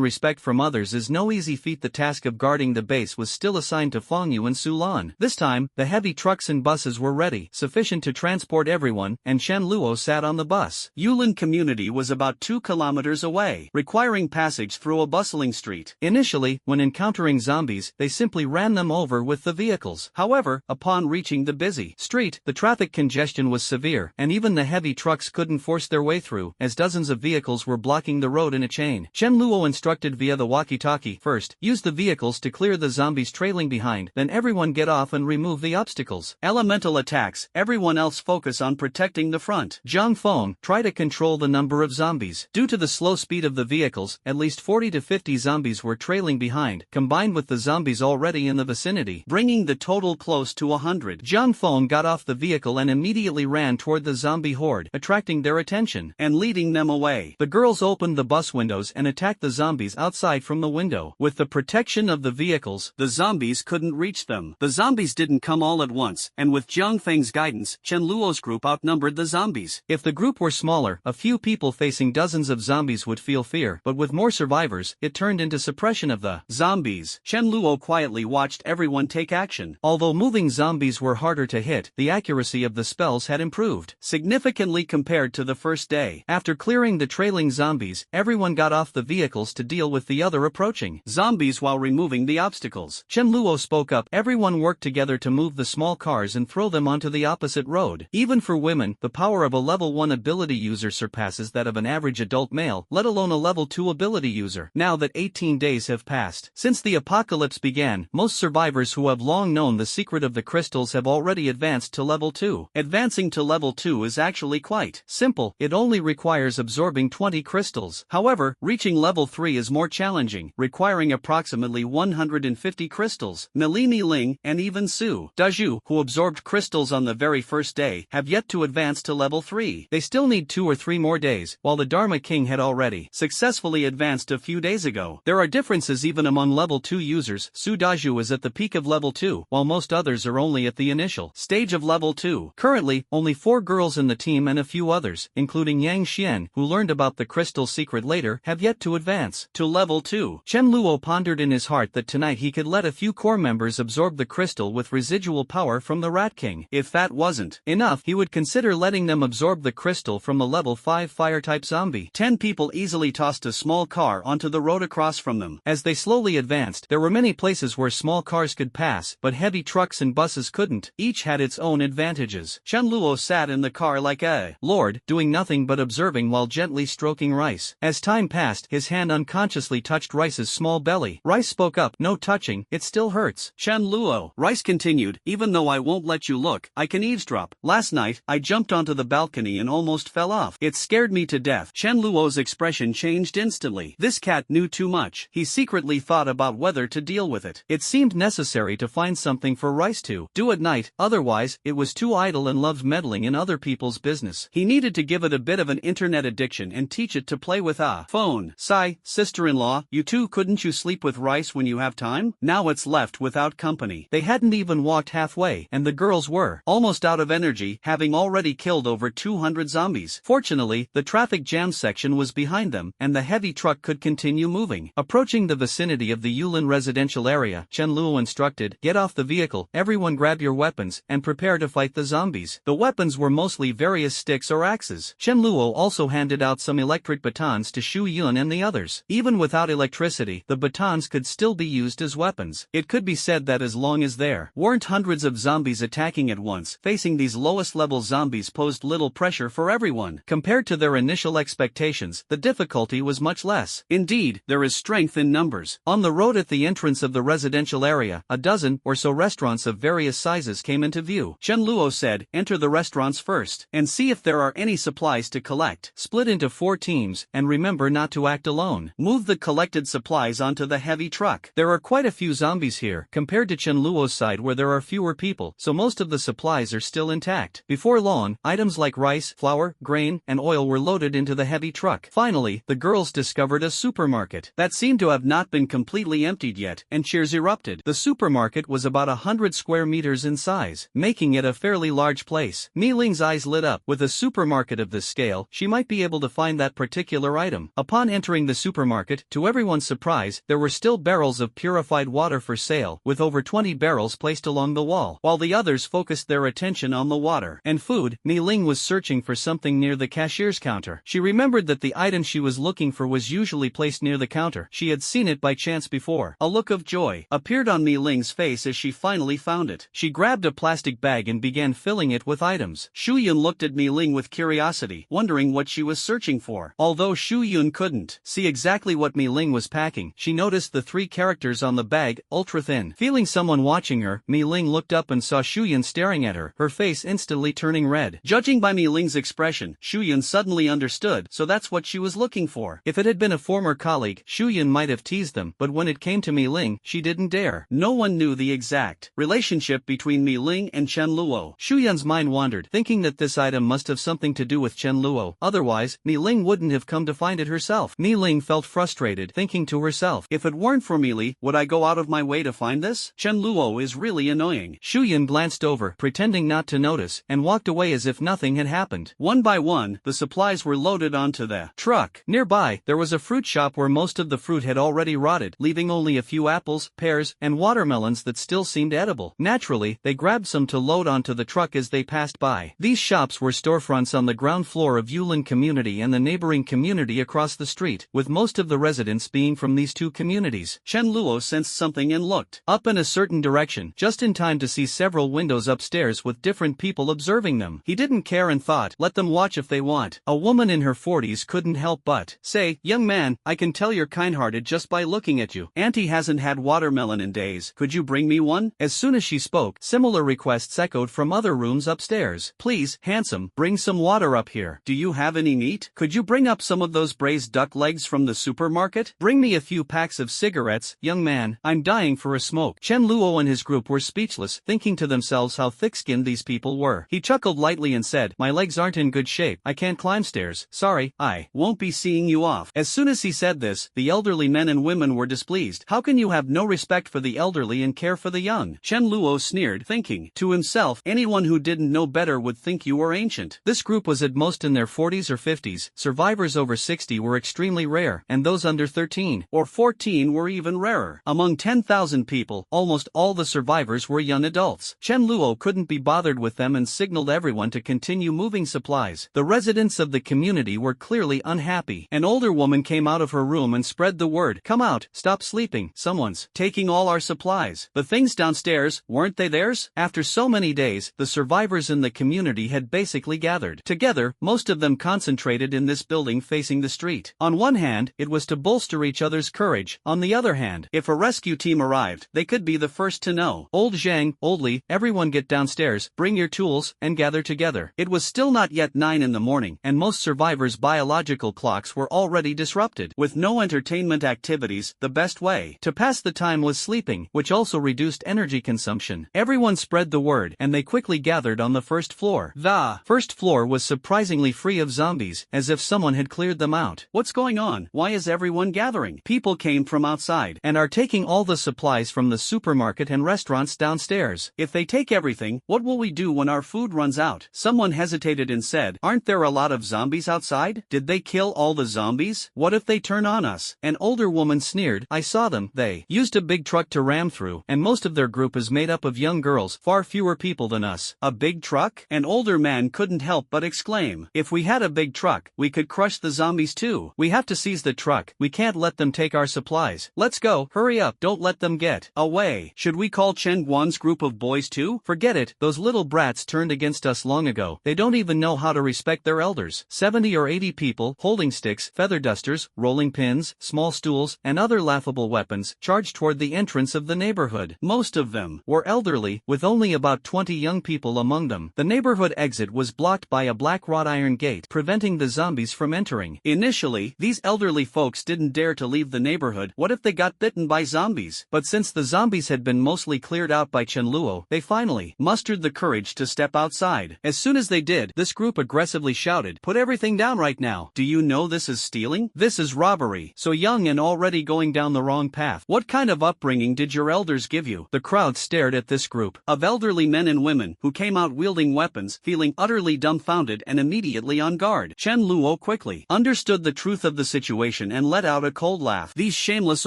respect from others is no easy feat. The task of guarding the base was still assigned to Fang Yu and Su Lan. This time, the heavy trucks and buses were ready, sufficient to transport everyone, and Chen Luo sat on the bus. Yulin community was about 2 kilometers away, requiring passage through a bustling street. Initially, when encountering zombies, they simply ran them over with the vehicles. However, upon reaching the busy street, the traffic congestion was severe, and even the heavy trucks couldn't force their way through, as dozens of vehicles were blocking the road in a chain. Chen Luo instructed via the walkie-talkie, first, use the vehicles to clear the zombies trailing behind, then everyone get off and remove the obstacles. Elemental attacks, everyone else focus on protecting the front. Zhang Feng, try to control the number of zombies. Due to the slow speed of the vehicles, at least 40 to 50 zombies were trailing behind, combined with the zombies already in the vicinity, bringing the total close to 100. Zhang Feng got off the vehicle and immediately ran toward the zombie horde, attracting their attention and leading them away. The girls opened the bus windows and attacked the zombies outside from the window. With the protection of the vehicles, the zombies couldn't reach them. The zombies didn't come all at once, and with Zhang Feng's guidance, Chen Luo's group outnumbered the zombies. If the group were smaller, a few people facing dozens of zombies would feel fear, but with more survivors, it turned into suppression of the zombies. zombies. Chen Luo quietly watched everyone take action. Although moving zombies were harder to hit, the accuracy of the spells had improved significantly compared to the first day. After clearing the trailing zombies, everyone got off the vehicles to deal with the other approaching zombies while removing the obstacles. Chen Luo spoke up. Everyone worked together to move the small cars and throw them onto the opposite road. Even for women, the power of a level 1 ability user surpasses that of an average adult male, let alone a level 2 ability user. Now that 18 days have passed since the apocalypse began, most survivors who have long known the secret of the crystals have already advanced to level 2. Advancing to level 2 is actually quite simple. It only requires absorbing 20 crystals. However, reaching level 3 is more challenging, requiring approximately 150 crystals. Milini Ling and even Su Daju, who absorbed crystals on the very first day, have yet to advance to level 3. They still need 2 or 3 more days, while the Dharma King had already successfully advanced a few days ago. There are differences even among level 2 users. Su Daju is at the peak of level 2, while most others are only at the initial stage of level 2. Currently, only 4 girls in the team and a few others, including Yang Xian, who learned about the crystal secret later, have yet to advance to level 2. Chen Luo pondered in his heart that tonight he could let a few core members absorb the crystal with residual power from the Rat King. If that wasn't enough, he would consider letting them absorb the crystal from a level 5 fire-type zombie. 10 people easily tossed a small car onto the road across from them. As they slowly advanced, there were many places where small cars could pass, but heavy trucks and buses couldn't. Each had its own advantages. Chen Luo sat in the car like a lord, doing nothing but observing while gently stroking Rice. As time passed, his hand unconsciously touched Rice's small belly. Rice spoke up, "No touching, it still hurts." Chen Luo. Rice continued, "Even though I won't let you look, I can eavesdrop. Last night, I jumped onto the balcony and almost fell off. It scared me to death." Chen Luo's expression changed instantly. This cat knew too much. He secretly thought about whether to deal with it. It seemed necessary to find something for Rice to do at night, otherwise, it was too idle and loved meddling in other people's business. He needed to give it a bit of an internet addiction and teach it to play with a phone. "Sai, sister-in-law, you two, couldn't you sleep with Rice when you have time? Now it's left without company." They hadn't even walked halfway, and the girls were almost out of energy, having already killed over 200 zombies. Fortunately, the traffic jam section was behind them, and the heavy truck could continue moving. Approaching the vicinity of the Yulin residential area, Chen Luo instructed, "Get off the vehicle, everyone grab your weapons, and prepare to fight the zombies." The weapons were mostly various sticks or axes. Chen Luo also handed out some electric batons to Shu Yun and the others. Even without electricity, the batons could still be used as weapons. It could be said that as long as there weren't hundreds of zombies attacking at once, facing these lowest level zombies posed little pressure for everyone. Compared to their initial expectations, the difficulty was much less. Indeed, there is strength in numbers. On the road at the entrance of the residential area, a dozen or so restaurants of various sizes came into view. Chen Luo said, "Enter the restaurants first, and see if there are any supplies to collect. Split into 4 teams, and remember not to act alone. Move the collected supplies onto the heavy truck." There are quite a few zombies here, compared to Chen Luo's side where there are fewer people, so most of the supplies are still intact. Before long, items like rice, flour, grain, and oil were loaded into the heavy truck. Finally, the girls discovered a supermarket that seemed to have not been completely emptied yet, and cheers erupted. The supermarket was about 100 square meters in size, making it a fairly large place. Mi Ling's eyes lit up. With a supermarket of this scale, she might be able to find that particular item. Upon entering the supermarket, to everyone's surprise, there were still barrels of purified water for sale, with over 20 barrels placed along the wall. While the others focused their attention on the water and food, Mi Ling was searching for something near the cashier's counter. She remembered that the item she was looking for was usually placed near the counter. She had seen it by chance before. A look of joy appeared on Mi Ling's face as she finally found it. She grabbed a plastic bag and began filling it with items. Shu Yun looked at Mi Ling with curiosity, wondering what she was searching for. Although Shu Yun couldn't see exactly what Mi Ling was packing, she noticed the 3 characters on the bag, ultra thin. Feeling someone watching her, Mi Ling looked up and saw Shu Yun staring at her, her face instantly turning red. Judging by Mi Ling's expression, Shu Yun suddenly understood, so that's what she was looking for. If it had been a former colleague, Shu Yun might have teased them, but when it came to Mi Ling, she didn't dare. No one knew the exact relationship between Mi Ling and Chen Luo. Shu Yun's mind wandered, thinking that this item must have something to do with Chen Luo, otherwise, Mi Ling wouldn't have come to find it herself. Mi Ling felt frustrated, thinking to herself, if it weren't for Mi Li, would I go out of my way to find this? Chen Luo is really annoying. Shu Yun glanced over, pretending not to notice, and walked away as if nothing had happened. One by one, the supplies were loaded onto the truck. Nearby, there was a fruit shop where most of the fruit had already rotted, leaving leaving only a few apples, pears, and watermelons that still seemed edible. Naturally, they grabbed some to load onto the truck as they passed by. These shops were storefronts on the ground floor of Yulin community and the neighboring community across the street, with most of the residents being from these two communities. Chen Luo sensed something and looked up in a certain direction, just in time to see several windows upstairs with different people observing them. He didn't care and thought, let them watch if they want. A woman in her 40s couldn't help but say, young man, I can tell you're kind-hearted just by looking at you. Auntie hasn't had watermelon in days. Could you bring me one? As soon as she spoke, similar requests echoed from other rooms upstairs. Please, handsome, bring some water up here. Do you have any meat? Could you bring up some of those braised duck legs from the supermarket? Bring me a few packs of cigarettes, young man, I'm dying for a smoke. Chen Luo and his group were speechless, thinking to themselves how thick-skinned these people were. He chuckled lightly and said, my legs aren't in good shape, I can't climb stairs, sorry, I won't be seeing you off. As soon as he said this, the elderly men and women were displeased. How can you have no respect for the elderly and care for the young? Chen Luo sneered, thinking to himself, anyone who didn't know better would think you were ancient. This group was at most in their 40s or 50s, survivors over 60 were extremely rare, and those under 13 or 14 were even rarer. Among 10,000 people, almost all the survivors were young adults. Chen Luo couldn't be bothered with them and signaled everyone to continue moving supplies. The residents of the community were clearly unhappy. An older woman came out of her room and spread the word, come out, stop sleeping, someone's taking all our supplies. The things downstairs, weren't they theirs? After so many days, the survivors in the community had basically gathered together, most of them concentrated in this building facing the street. On one hand, it was to bolster each other's courage. On the other hand, if a rescue team arrived, they could be the first to know. Old Zhang, Old Li, everyone get downstairs, bring your tools, and gather together. It was still not yet 9 in the morning, and most survivors' biological clocks were already disrupted. With no entertainment activities, the best way to pass the time was sleeping, which also reduced energy consumption. Everyone spread the word, and they quickly gathered on the first floor. The first floor was surprisingly free of zombies, as if someone had cleared them out. What's going on? Why is everyone gathering? People came from outside and are taking all the supplies from the supermarket and restaurants downstairs. If they take everything, what will we do when our food runs out? Someone hesitated and said, aren't there a lot of zombies outside? Did they kill all the zombies? What if they turn on us? An older woman sneered, I saw them. They used a big truck to ram through, and most of their group is made up of young girls, far fewer people than us. A big truck? An older man couldn't help but exclaim, if we had a big truck, we could crush the zombies too. We have to seize the truck, we can't let them take our supplies. Let's go, hurry up, don't let them get away. Should we call Chen Guan's group of boys too? Forget it, those little brats turned against us long ago. They don't even know how to respect their elders. 70 or 80 people, holding sticks, feather dusters, rolling pins, small stools, and other laughable weapons, charged toward the entrance of the neighborhood. Most of them were elderly, with only about 20 young people among them. The neighborhood exit was blocked by a black wrought iron gate, preventing the zombies from entering. Initially, these elderly folks didn't dare to leave the neighborhood. What if they got bitten by zombies? But since the zombies had been mostly cleared out by Chen Luo, they finally mustered the courage to step outside. As soon as they did, this group aggressively shouted, put everything down right now. Do you know this is stealing? This is robbery. So young and already going down the wrong path. What kind of upbringing did your elders give you? The crowd stared at this group of elderly men and women who came out wielding weapons, feeling utterly dumbfounded and immediately on guard. Chen Luo quickly understood the truth of the situation and let out a cold laugh. These shameless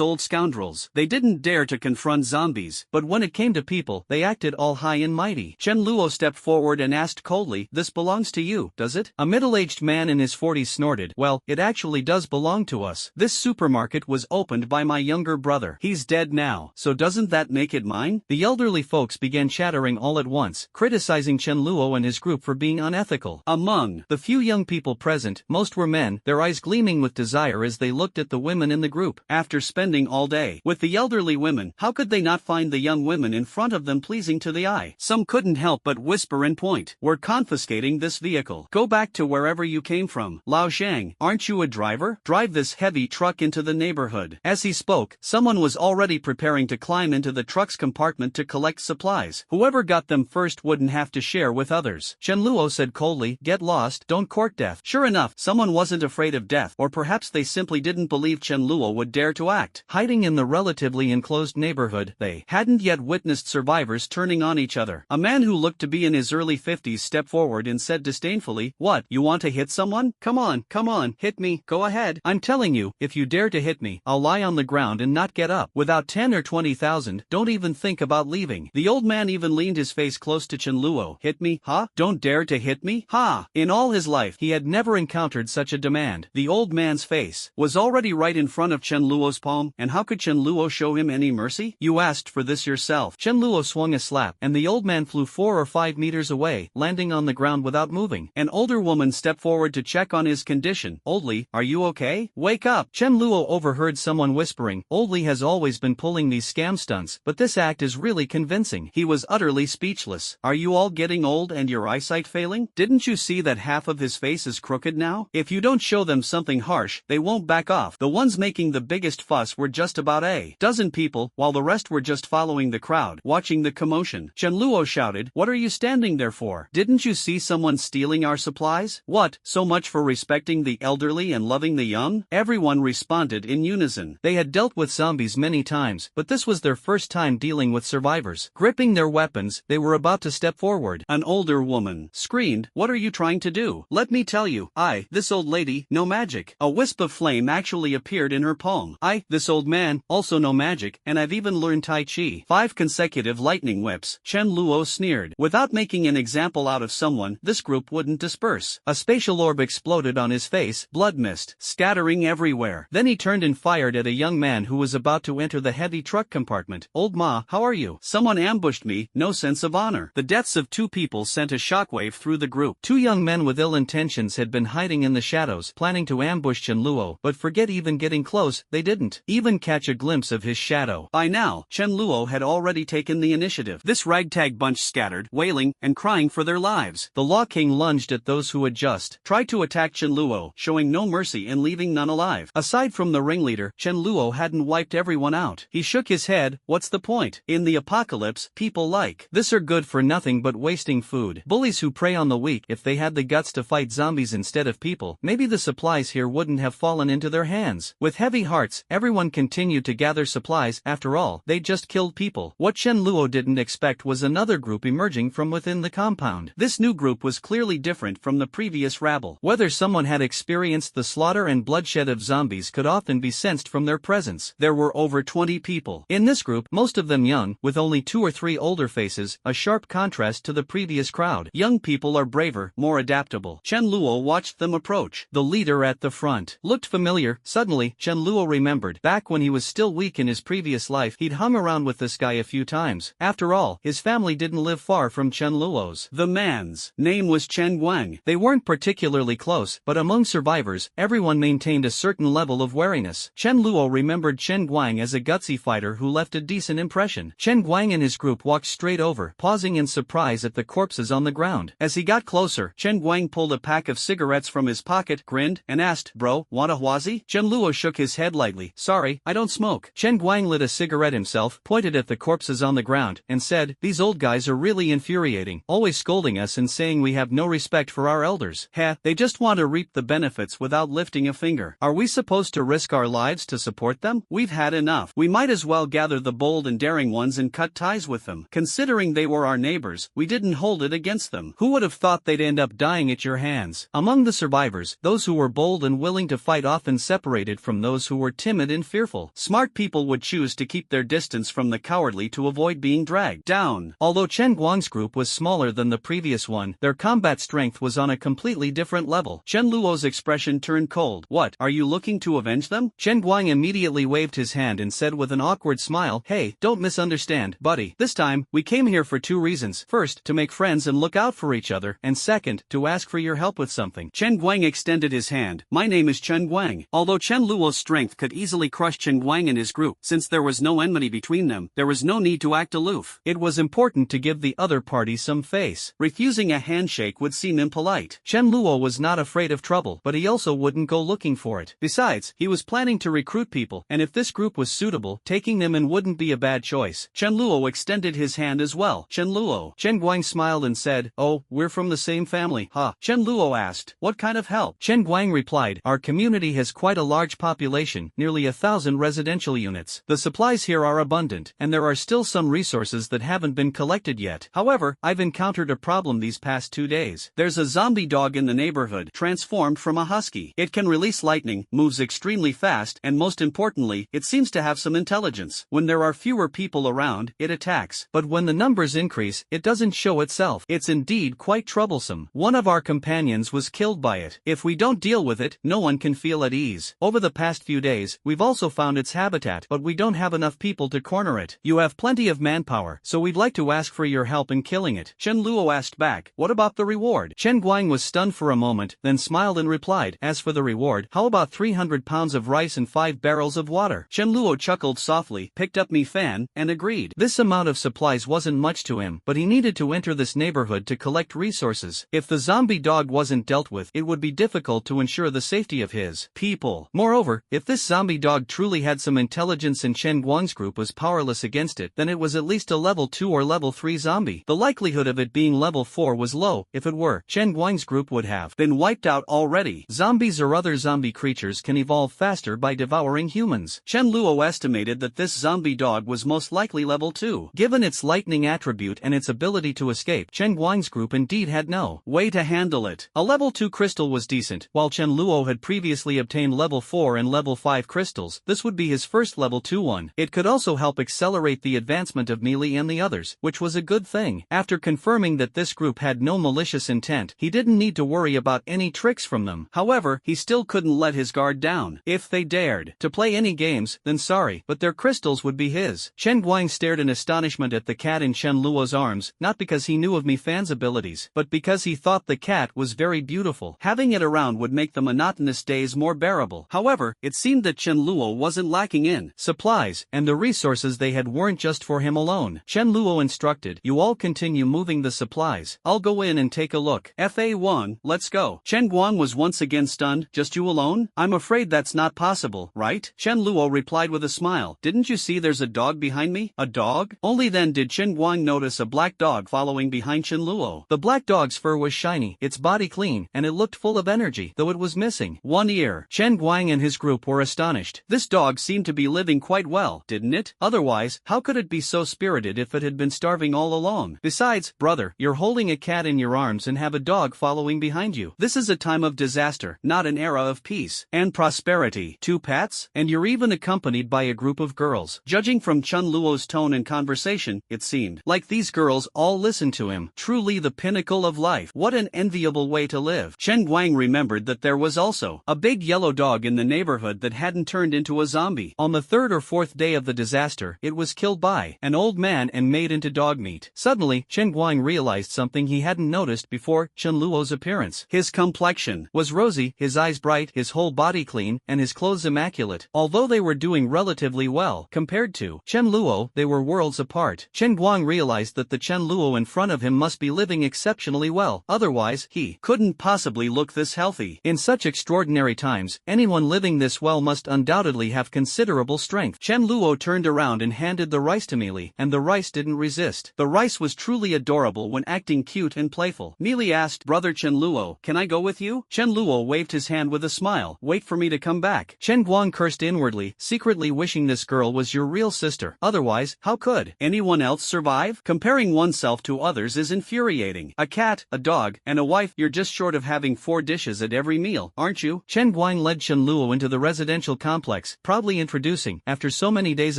old scoundrels. They didn't dare to confront zombies, but when it came to people, they acted all high and mighty. Chen Luo stepped forward and asked coldly, this belongs to you, does it? A middle-aged man in his 40s snorted, well, it actually does belong to us. This supermarket was opened by my younger brother. He's dead now, so doesn't that make it mine? The elderly folks began chattering all at once, criticizing Chen Luo and his group for being unethical. Among the few young people present, most were men, their eyes gleaming with desire as they looked at the women in the group. After spending all day with the elderly women, how could they not find the young women in front of them pleasing to the eye? Some couldn't help but whisper and point. We're confiscating this vehicle. Go back to wherever you came from. Lao Zhang, aren't you a driver? Drive this heavy truck into the neighborhood. As he spoke, someone was already preparing to climb into the truck's compartment to collect supplies. Whoever got them first wouldn't have to share with others. Chen Luo said coldly, get lost, don't court death. Sure enough, someone wasn't afraid of death, or perhaps they simply didn't believe Chen Luo would dare to act. Hiding in the relatively enclosed neighborhood, they hadn't yet witnessed survivors turning on each other. A man who looked to be in his early 50s stepped forward and said disdainfully, what, you want to hit someone? Come on, hit me, go ahead. I'm telling you, if you dare to hit me, I'll lie on the ground ground and not get up. Without 10 or 20,000, don't even think about leaving. The old man even leaned his face close to Chen Luo. Hit me, huh? Don't dare to hit me, ha! In all his life, He had never encountered such a demand. the old man's face was already right in front of Chen Luo's palm, and how could Chen Luo show him any mercy? You asked for this yourself. Chen Luo swung a slap, and the old man flew 4 or 5 meters away, landing on the ground without moving. An older woman stepped forward to check on his condition. Oldly, are you okay? Wake up! Chen Luo overheard someone whispering, Oldly has always been pulling these scam stunts, but this act is really convincing. He was utterly speechless. Are you all getting old and your eyesight failing? Didn't you see that half of his face is crooked now? If you don't show them something harsh, they won't back off. The ones making the biggest fuss were just about a dozen people, while the rest were just following the crowd, watching the commotion. Chen Luo shouted, what are you standing there for? Didn't you see someone stealing our supplies? What, so much for respecting the elderly and loving the young? Everyone responded in unison. They had dealt with zombies many times, but this was their first time dealing with survivors. Gripping their weapons, they were about to step forward. An older woman screamed, what are you trying to do? Let me tell you, this old lady, no magic. A wisp of flame actually appeared in her palm. This old man, also no magic, and I've even learned Tai Chi. 5 consecutive lightning whips. Chen Luo sneered. Without making an example out of someone, this group wouldn't disperse. A spatial orb exploded on his face, Blood mist, scattering everywhere. Then he turned and fired at a young man who was about to enter the heavy truck compartment. Old Ma, how are you? Someone ambushed me, no sense of honor. The deaths of 2 people sent a shockwave through the group. 2 young men with ill intentions had been hiding in the shadows, planning to ambush Chen Luo, but forget even getting close, they didn't even catch a glimpse of his shadow. By now, Chen Luo had already taken the initiative. This ragtag bunch scattered, wailing, and crying for their lives. The Law King lunged at those who had just tried to attack Chen Luo, showing no mercy and leaving none alive. Aside from the ringleader, Chen Luo hadn't wiped everyone out. He shook his head, what's the point? In the apocalypse, people like this are good for nothing but wasting food. Bullies who prey on the weak. If they had the guts to fight zombies instead of people, maybe the supplies here wouldn't have fallen into their hands. With heavy hearts, everyone continued to gather supplies. After all, they just killed people. What Chen Luo didn't expect was another group emerging from within the compound. This new group was clearly different from the previous rabble. Whether someone had experienced the slaughter and bloodshed of zombies could often be sensed from their presence. There were over 20 people. In this group, most of them young, with only 2 or 3 older faces, a sharp contrast to the previous crowd. Young people are braver, more adaptable. Chen Luo watched them approach. The leader at the front looked familiar. Suddenly, Chen Luo remembered. Back when he was still weak in his previous life, he'd hung around with this guy a few times. After all, his family didn't live far from Chen Luo's. The man's name was Chen Guang. They weren't particularly close, but among survivors, everyone maintained a certain level of wariness. Chen Luo remembered Chen Guang as a gutsy fighter who left a decent impression. Chen Guang and his group walked straight over, pausing in surprise at the corpses on the ground. As he got closer, Chen Guang pulled a pack of cigarettes from his pocket, grinned, and asked, bro, want a Huazi? Chen Luo shook his head lightly. Sorry, I don't smoke. Chen Guang lit a cigarette himself, pointed at the corpses on the ground, and said, these old guys are really infuriating, always scolding us and saying we have no respect for our elders. Heh, they just want to reap the benefits without lifting a finger. Are we supposed to risk our lives to support them? We've had enough. We might as well gather the bold and daring ones and cut ties with them. Considering they were our neighbors, we didn't hold it against them. Who would have thought they'd end up dying at your hands? Among the survivors, those who were bold and willing to fight often separated from those who were timid and fearful. Smart people would choose to keep their distance from the cowardly to avoid being dragged down. Although Chen Guang's group was smaller than the previous one, their combat strength was on a completely different level. Chen Luo's expression turned cold. What, are you looking to avenge them? Chen Guang immediately waved his hand and said with an awkward smile, hey, don't misunderstand, buddy. This time, we came here for 2 reasons. First, to make friends and look out for each other, and second, to ask for your help with something. Chen Guang extended his hand. My name is Chen Guang. Although Chen Luo's strength could easily crush Chen Guang and his group, since there was no enmity between them, there was no need to act aloof. It was important to give the other party some face. Refusing a handshake would seem impolite. Chen Luo was not afraid of trouble, but he also wouldn't go looking for it. Besides, he was planning to recruit people, and if this group was suitable, taking them in wouldn't be a bad choice. Chen Luo extended his hand as well. Chen Luo. Chen Guang smiled and said, oh, we're from the same family, huh? Chen Luo asked, what kind of help? Chen Guang replied, our community has quite a large population, nearly 1,000 residential units. The supplies here are abundant, and there are still some resources that haven't been collected yet. However, I've encountered a problem these past 2 days. There's a zombie dog in the neighborhood, transformed from a husky. It can release lightning, moves extremely fast, and most importantly, importantly, it seems to have some intelligence. When there are fewer people around, it attacks. But when the numbers increase, it doesn't show itself. It's indeed quite troublesome. One of our companions was killed by it. If we don't deal with it, no one can feel at ease. Over the past few days, we've also found its habitat, but we don't have enough people to corner it. You have plenty of manpower, so we'd like to ask for your help in killing it. Chen Luo asked back, what about the reward? Chen Guang was stunned for a moment, then smiled and replied, as for the reward, how about 300 pounds of rice and 5 barrels of water? Chen Luo chuckled softly, picked up Mi Fan, and agreed. This amount of supplies wasn't much to him, but he needed to enter this neighborhood to collect resources. If the zombie dog wasn't dealt with, it would be difficult to ensure the safety of his people. Moreover, if this zombie dog truly had some intelligence and Chen Guang's group was powerless against it, then it was at least a level 2 or level 3 zombie. The likelihood of it being level 4 was low. If it were, Chen Guang's group would have been wiped out already. Zombies or other zombie creatures can evolve faster by devouring humans. Chen Luo estimated that this zombie dog was most likely level 2. Given its lightning attribute and its ability to escape, Chen Guang's group indeed had no way to handle it. A level 2 crystal was decent. While Chen Luo had previously obtained level 4 and level 5 crystals, this would be his first level 2 one. It could also help accelerate the advancement of Mealy and the others, which was a good thing. After confirming that this group had no malicious intent, he didn't need to worry about any tricks from them. However, he still couldn't let his guard down. If they dared to play any games, then sorry, but their crystals would be his. Chen Guang stared in astonishment at the cat in Chen Luo's arms, not because he knew of Mi Fan's abilities, but because he thought the cat was very beautiful. Having it around would make the monotonous days more bearable. However, it seemed that Chen Luo wasn't lacking in supplies, and the resources they had weren't just for him alone. Chen Luo instructed, you all continue moving the supplies. I'll go in and take a look. FA1, let's go. Chen Guang was once again stunned. Just you alone? I'm afraid that's not possible, right? Chen Luo replied with a smile. Didn't you see there's a dog behind me? A dog? Only then did Chen Guang notice a black dog following behind Chen Luo. The black dog's fur was shiny, its body clean, and it looked full of energy, though it was missing one ear. Chen Guang and his group were astonished. This dog seemed to be living quite well, didn't it? Otherwise, how could it be so spirited if it had been starving all along? Besides, brother, you're holding a cat in your arms and have a dog following behind you. This is a time of disaster, not an era of peace and prosperity. 2 pets? And you're even accompanied by a group of girls. Judging from Chen Luo's tone and conversation, it seemed like these girls all listened to him. Truly the pinnacle of life. What an enviable way to live. Chen Guang remembered that there was also a big yellow dog in the neighborhood that hadn't turned into a zombie. On the 3rd or 4th day of the disaster, it was killed by an old man and made into dog meat. Suddenly, Chen Guang realized something he hadn't noticed before: Chen Luo's appearance. His complexion was rosy, his eyes bright, his whole body clean, and his clothes immaculate. Although they were doing relatively well compared to Chen Luo, they were worlds apart. Chen Guang realized that the Chen Luo in front of him must be living exceptionally well, otherwise he couldn't possibly look this healthy. In such extraordinary times, anyone living this well must undoubtedly have considerable strength. Chen Luo turned around and handed the rice to Mealy, and the rice didn't resist. The rice was truly adorable when acting cute and playful. Mealy asked, Brother Chen Luo, can I go with you? Chen Luo waved his hand with a smile. Wait for me to come back. Chen Guang cursed inwardly, secretly wishing this girl was your real sister. Otherwise, how could anyone else survive? Comparing oneself to others is infuriating. A cat, a dog, and a wife, you're just short of having 4 dishes at every meal, aren't you? Chen Guang led Chen Luo into the residential complex, proudly introducing, after so many days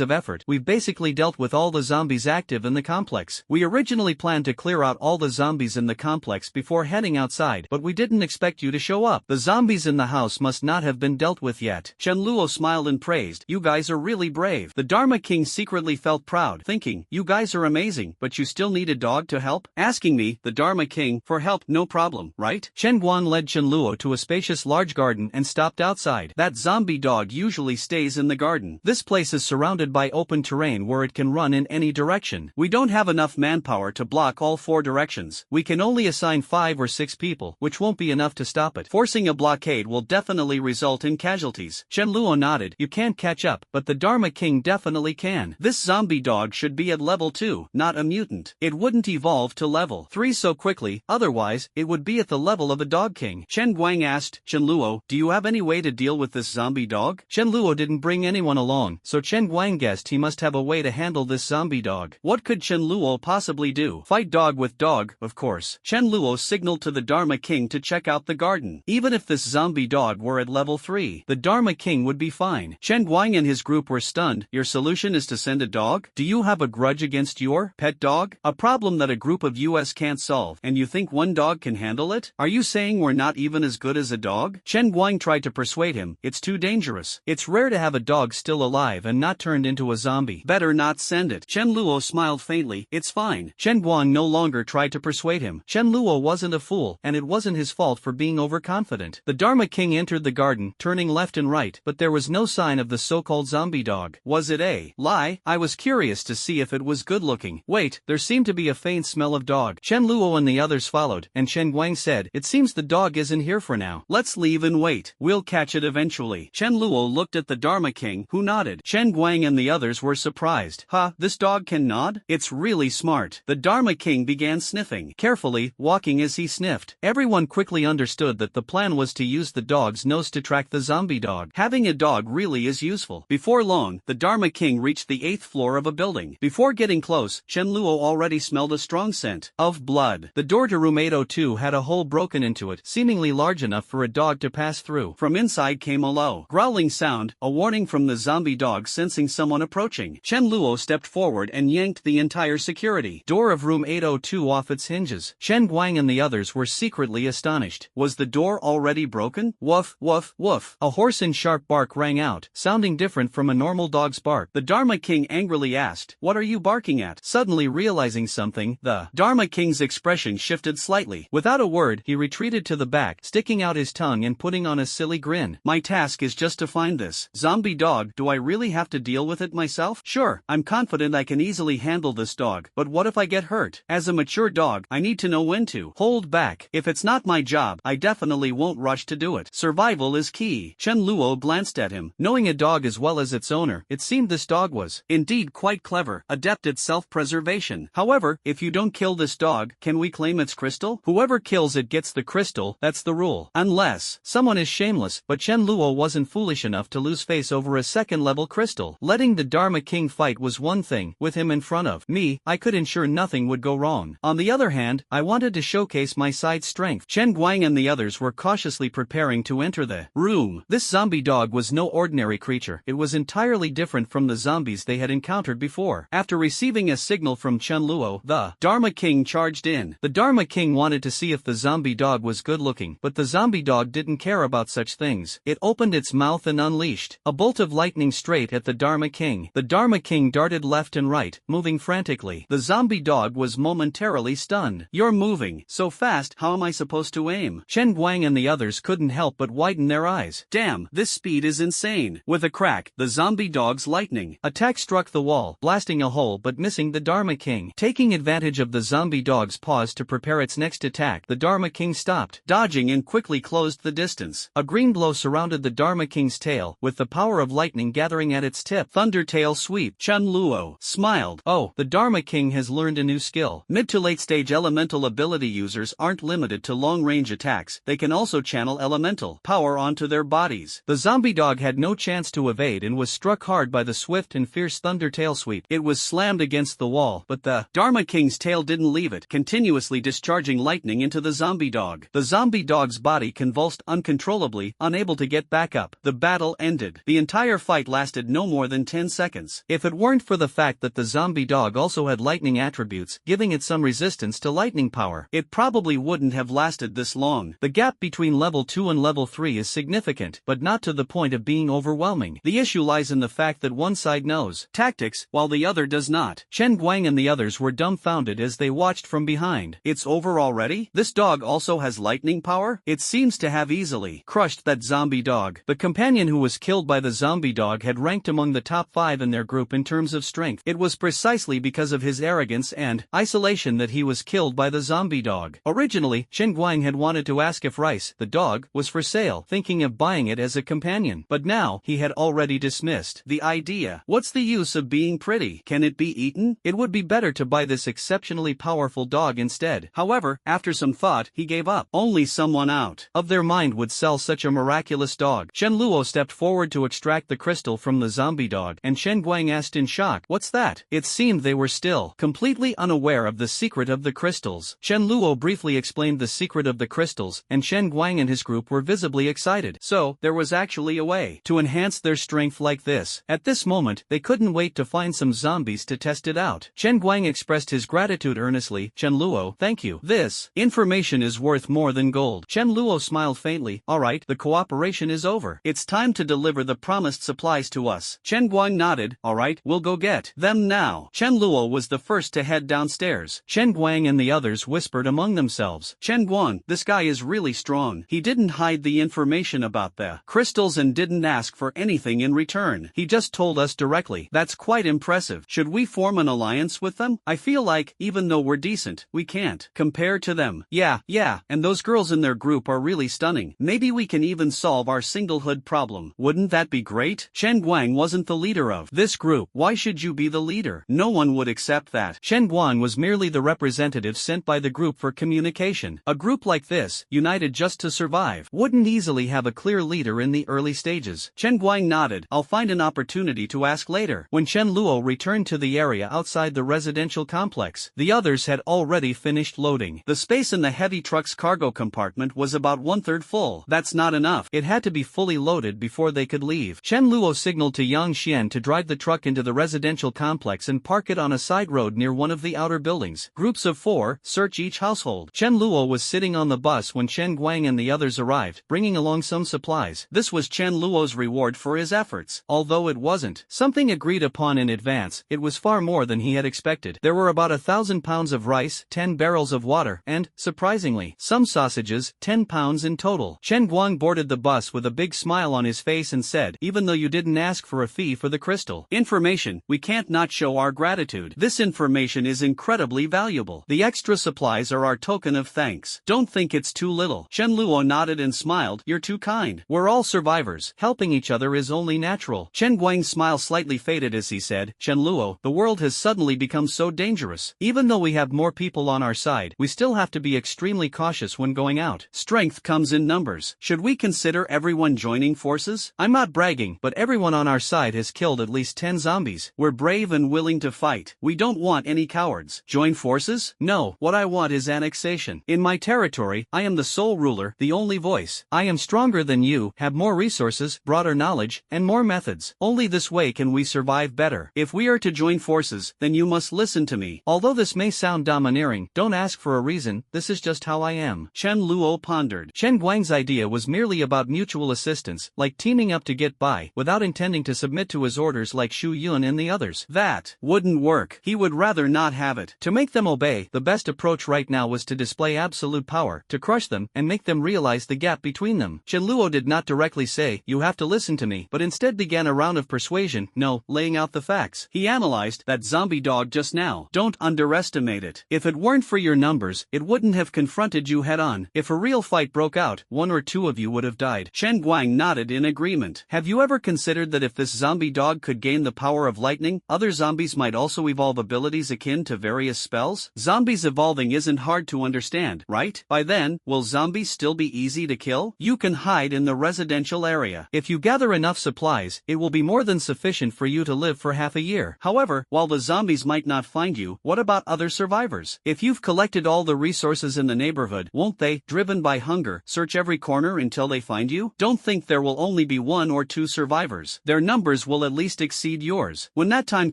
of effort, we've basically dealt with all the zombies active in the complex. We originally planned to clear out all the zombies in the complex before heading outside, but we didn't expect you to show up. The zombies in the house must not have been dealt with yet. Chen Luo smiled and praised, you guys are really brave. The Dharma King secretly felt proud, thinking, you guys are amazing, but you still need a dog to help? Asking me, the Dharma King, for help, no problem, right? Chen Guang led Chen Luo to a spacious large garden and stopped outside. That zombie dog usually stays in the garden. This place is surrounded by open terrain where it can run in any direction. We don't have enough manpower to block all 4 directions. We can only assign 5 or 6 people, which won't be enough to stop it. Forcing a blockade will definitely result in casualties. Chen Luo nodded. You can't catch up, but the Dharma King definitely can. This zombie dog should be at level 2, not a mutant. It wouldn't evolve to level 3 so quickly, otherwise, it would be at the level of a dog king. Chen Guang asked, Chen Luo, do you have any way to deal with this zombie dog? Chen Luo didn't bring anyone along, so Chen Guang guessed he must have a way to handle this zombie dog. What could Chen Luo possibly do? Fight dog with dog, of course. Chen Luo signaled to the Dharma King to check out the garden. Even if this zombie dog were at level 3, the Dharma King would be fine. fine. Chen Guang and his group were stunned. Your solution is to send a dog? Do you have a grudge against your pet dog? A problem that a group of US can't solve, and you think one dog can handle it? Are you saying we're not even as good as a dog? Chen Guang tried to persuade him. It's too dangerous. It's rare to have a dog still alive and not turned into a zombie. Better not send it. Chen Luo smiled faintly. It's fine. Chen Guang no longer tried to persuade him. Chen Luo wasn't a fool, and it wasn't his fault for being overconfident. The Dharma King entered the garden, turning left and right, but there was no sign of the so-called zombie dog. Was it a lie? I was curious to see if it was good-looking. Wait, there seemed to be a faint smell of dog. Chen Luo and the others followed, and Chen Guang said, it seems the dog isn't here for now. Let's leave and wait. We'll catch it eventually. Chen Luo looked at the Dharma King, who nodded. Chen Guang and the others were surprised. Huh, this dog can nod? It's really smart. The Dharma King began sniffing, carefully, walking as he sniffed. Everyone quickly understood that the plan was to use the dog's nose to track the zombie dog. Having a dog really is useful. Before long, the Dharma King reached the 8th floor of a building. Before getting close, Chen Luo already smelled a strong scent of blood. The door to room 802 had a hole broken into it, seemingly large enough for a dog to pass through. From inside came a low, growling sound, a warning from the zombie dog sensing someone approaching. Chen Luo stepped forward and yanked the entire security door of room 802 off its hinges. Chen Guang and the others were secretly astonished. Was the door already broken? Woof, woof, woof. A hoarse and sharp bark rang out, sounding different from a normal dog's bark. The Dharma King angrily asked, what are you barking at? Suddenly realizing something, the Dharma King's expression shifted slightly. Without a word, he retreated to the back, sticking out his tongue and putting on a silly grin. My task is just to find this zombie dog. Do I really have to deal with it myself? Sure, I'm confident I can easily handle this dog, but what if I get hurt? As a mature dog, I need to know when to hold back. If it's not my job, I definitely won't rush to do it. Survival is key. Chen Luo glanced at him. Knowing a dog as well as its owner, it seemed this dog was indeed quite clever, adept at self-preservation. However, if you don't kill this dog, can we claim its crystal? Whoever kills it gets the crystal, that's the rule. Unless someone is shameless, but Chen Luo wasn't foolish enough to lose face over a second-level crystal. Letting the Dharma King fight was one thing. With him in front of me, I could ensure nothing would go wrong. On the other hand, I wanted to showcase my side strength. Chen Guang and the others were cautiously preparing to enter the room. This zombie dog was no ordinary creature. It was entirely different from the zombies they had encountered before. After receiving a signal from Chen Luo, the Dharma King charged in. The Dharma King wanted to see if the zombie dog was good-looking, but the zombie dog didn't care about such things. It opened its mouth and unleashed a bolt of lightning straight at the Dharma King. The Dharma King darted left and right, moving frantically. The zombie dog was momentarily stunned. You're moving so fast, how am I supposed to aim? Chen Guang and the others couldn't help but widen their eyes. Damn, this speed is insane. With a crack, the zombie dog's lightning attack struck the wall, blasting a hole but missing the Dharma King. Taking advantage of the zombie dog's pause to prepare its next attack, the Dharma King stopped, dodging and quickly closed the distance. A green glow surrounded the Dharma King's tail, with the power of lightning gathering at its tip. Thunder tail sweep. Chen Luo smiled. Oh, the Dharma King has learned a new skill. Mid to late stage elemental ability users aren't limited to long-range attacks. They can also channel elemental power onto their bodies. The zombie dog had no chance to evade and was struck hard by the swift and fierce thunder tail sweep. It was slammed against the wall, but the Dharma King's tail didn't leave it, continuously discharging lightning into the zombie dog. The zombie dog's body convulsed uncontrollably, unable to get back up. The battle ended. The entire fight lasted no more than 10 seconds. If it weren't for the fact that the zombie dog also had lightning attributes, giving it some resistance to lightning power, it probably wouldn't have lasted this long. The gap between level 2 and level 3 is significant, but not to the point of being overwhelming. The issue lies in the fact that one side knows tactics, while the other does not. Chen Guang and the others were dumbfounded as they watched from behind. It's over already? This dog also has lightning power? It seems to have easily crushed that zombie dog. The companion who was killed by the zombie dog had ranked among the top 5 in their group in terms of strength. It was precisely because of his arrogance and isolation that he was killed by the zombie dog. Originally, Chen Guang had wanted to ask if Rice, the dog, was for sale, thinking of buying it as a companion, but now he had already dismissed the idea. What's the use of being pretty? Can it be eaten? It would be better to buy this exceptionally powerful dog instead. However, after some thought, he gave up. Only someone out of their mind would sell such a miraculous dog. Chen Luo stepped forward to extract the crystal from the zombie dog, and Chen Guang asked in shock, "What's that?" It seemed they were still completely unaware of the secret of the crystals. Chen Luo briefly explained the secret of the crystals, and Chen Guang and his group were visibly excited. So, there was actually a way to to enhance their strength like this. At this moment, they couldn't wait to find some zombies to test it out. Chen Guang expressed his gratitude earnestly. Chen Luo, thank you. This information is worth more than gold. Chen Luo smiled faintly. Alright, the cooperation is over. It's time to deliver the promised supplies to us. Chen Guang nodded. Alright, we'll go get them now. Chen Luo was the first to head downstairs. Chen Guang and the others whispered among themselves. Chen Guang, this guy is really strong. He didn't hide the information about the crystals and didn't ask for anything in return. He just told us directly. That's quite impressive. Should we form an alliance with them? I feel like, even though we're decent, we can't compare to them. Yeah, and those girls in their group are really stunning. Maybe we can even solve our singlehood problem. Wouldn't that be great? Chen Guang wasn't the leader of this group. Why should you be the leader? No one would accept that. Chen Guang was merely the representative sent by the group for communication. A group like this, united just to survive, wouldn't easily have a clear leader in the early stages. Chen Guang nodded. I'll find an opportunity to ask later. When Chen Luo returned to the area outside the residential complex, the others had already finished loading. The space in the heavy truck's cargo compartment was about 1/3 full. That's not enough. It had to be fully loaded before they could leave. Chen Luo signaled to Yang Xian to drive the truck into the residential complex and park it on a side road near one of the outer buildings. Groups of 4, search each household. Chen Luo was sitting on the bus when Chen Guang and the others arrived, bringing along some supplies. This was Chen Luo's reward for his efforts. Although it wasn't something agreed upon in advance, it was far more than he had expected. There were about 1,000 pounds of rice, 10 barrels of water, and, surprisingly, some sausages, 10 pounds in total. Chen Guang boarded the bus with a big smile on his face and said, even though you didn't ask for a fee for the crystal information, we can't not show our gratitude. This information is incredibly valuable. The extra supplies are our token of thanks. Don't think it's too little. Chen Luo nodded and smiled. You're too kind. We're all survivors. Helping each other is only natural. Chen Guang's smile slightly faded as he said, Chen Luo, the world has suddenly become so dangerous. Even though we have more people on our side, we still have to be extremely cautious when going out. Strength comes in numbers. Should we consider everyone joining forces? I'm not bragging, but everyone on our side has killed at least 10 zombies. We're brave and willing to fight. We don't want any cowards. Join forces? No, what I want is annexation. In my territory, I am the sole ruler, the only voice. I am stronger than you, have more resources, broader knowledge, and more methods. Only this way can we survive better. If we are to join forces, then you must listen to me. Although this may sound domineering, don't ask for a reason, this is just how I am. Chen Luo pondered. Chen Guang's idea was merely about mutual assistance, like teaming up to get by, without intending to submit to his orders like Xu Yun and the others. That wouldn't work. He would rather not have it. To make them obey, the best approach right now was to display absolute power, to crush them, and make them realize the gap between them. Chen Luo did not directly say, you have to listen to me, but instead began a round of persuasion, no, laying out the facts. He analyzed that zombie dog just now. Don't underestimate it. If it weren't for your numbers, it wouldn't have confronted you head on. If a real fight broke out, 1 or 2 of you would have died. Chen Guang nodded in agreement. Have you ever considered that if this zombie dog could gain the power of lightning, other zombies might also evolve abilities akin to various spells? Zombies evolving isn't hard to understand, right? By then, will zombies still be easy to kill? You can hide in the residential area. If you gather enough supplies, it will be more than sufficient for you to live for half a year. However, while the zombies might not find you, what about other survivors? If you've collected all the resources in the neighborhood, won't they, driven by hunger, search every corner until they find you? Don't think there will only be 1 or 2 survivors. Their numbers will at least exceed yours. When that time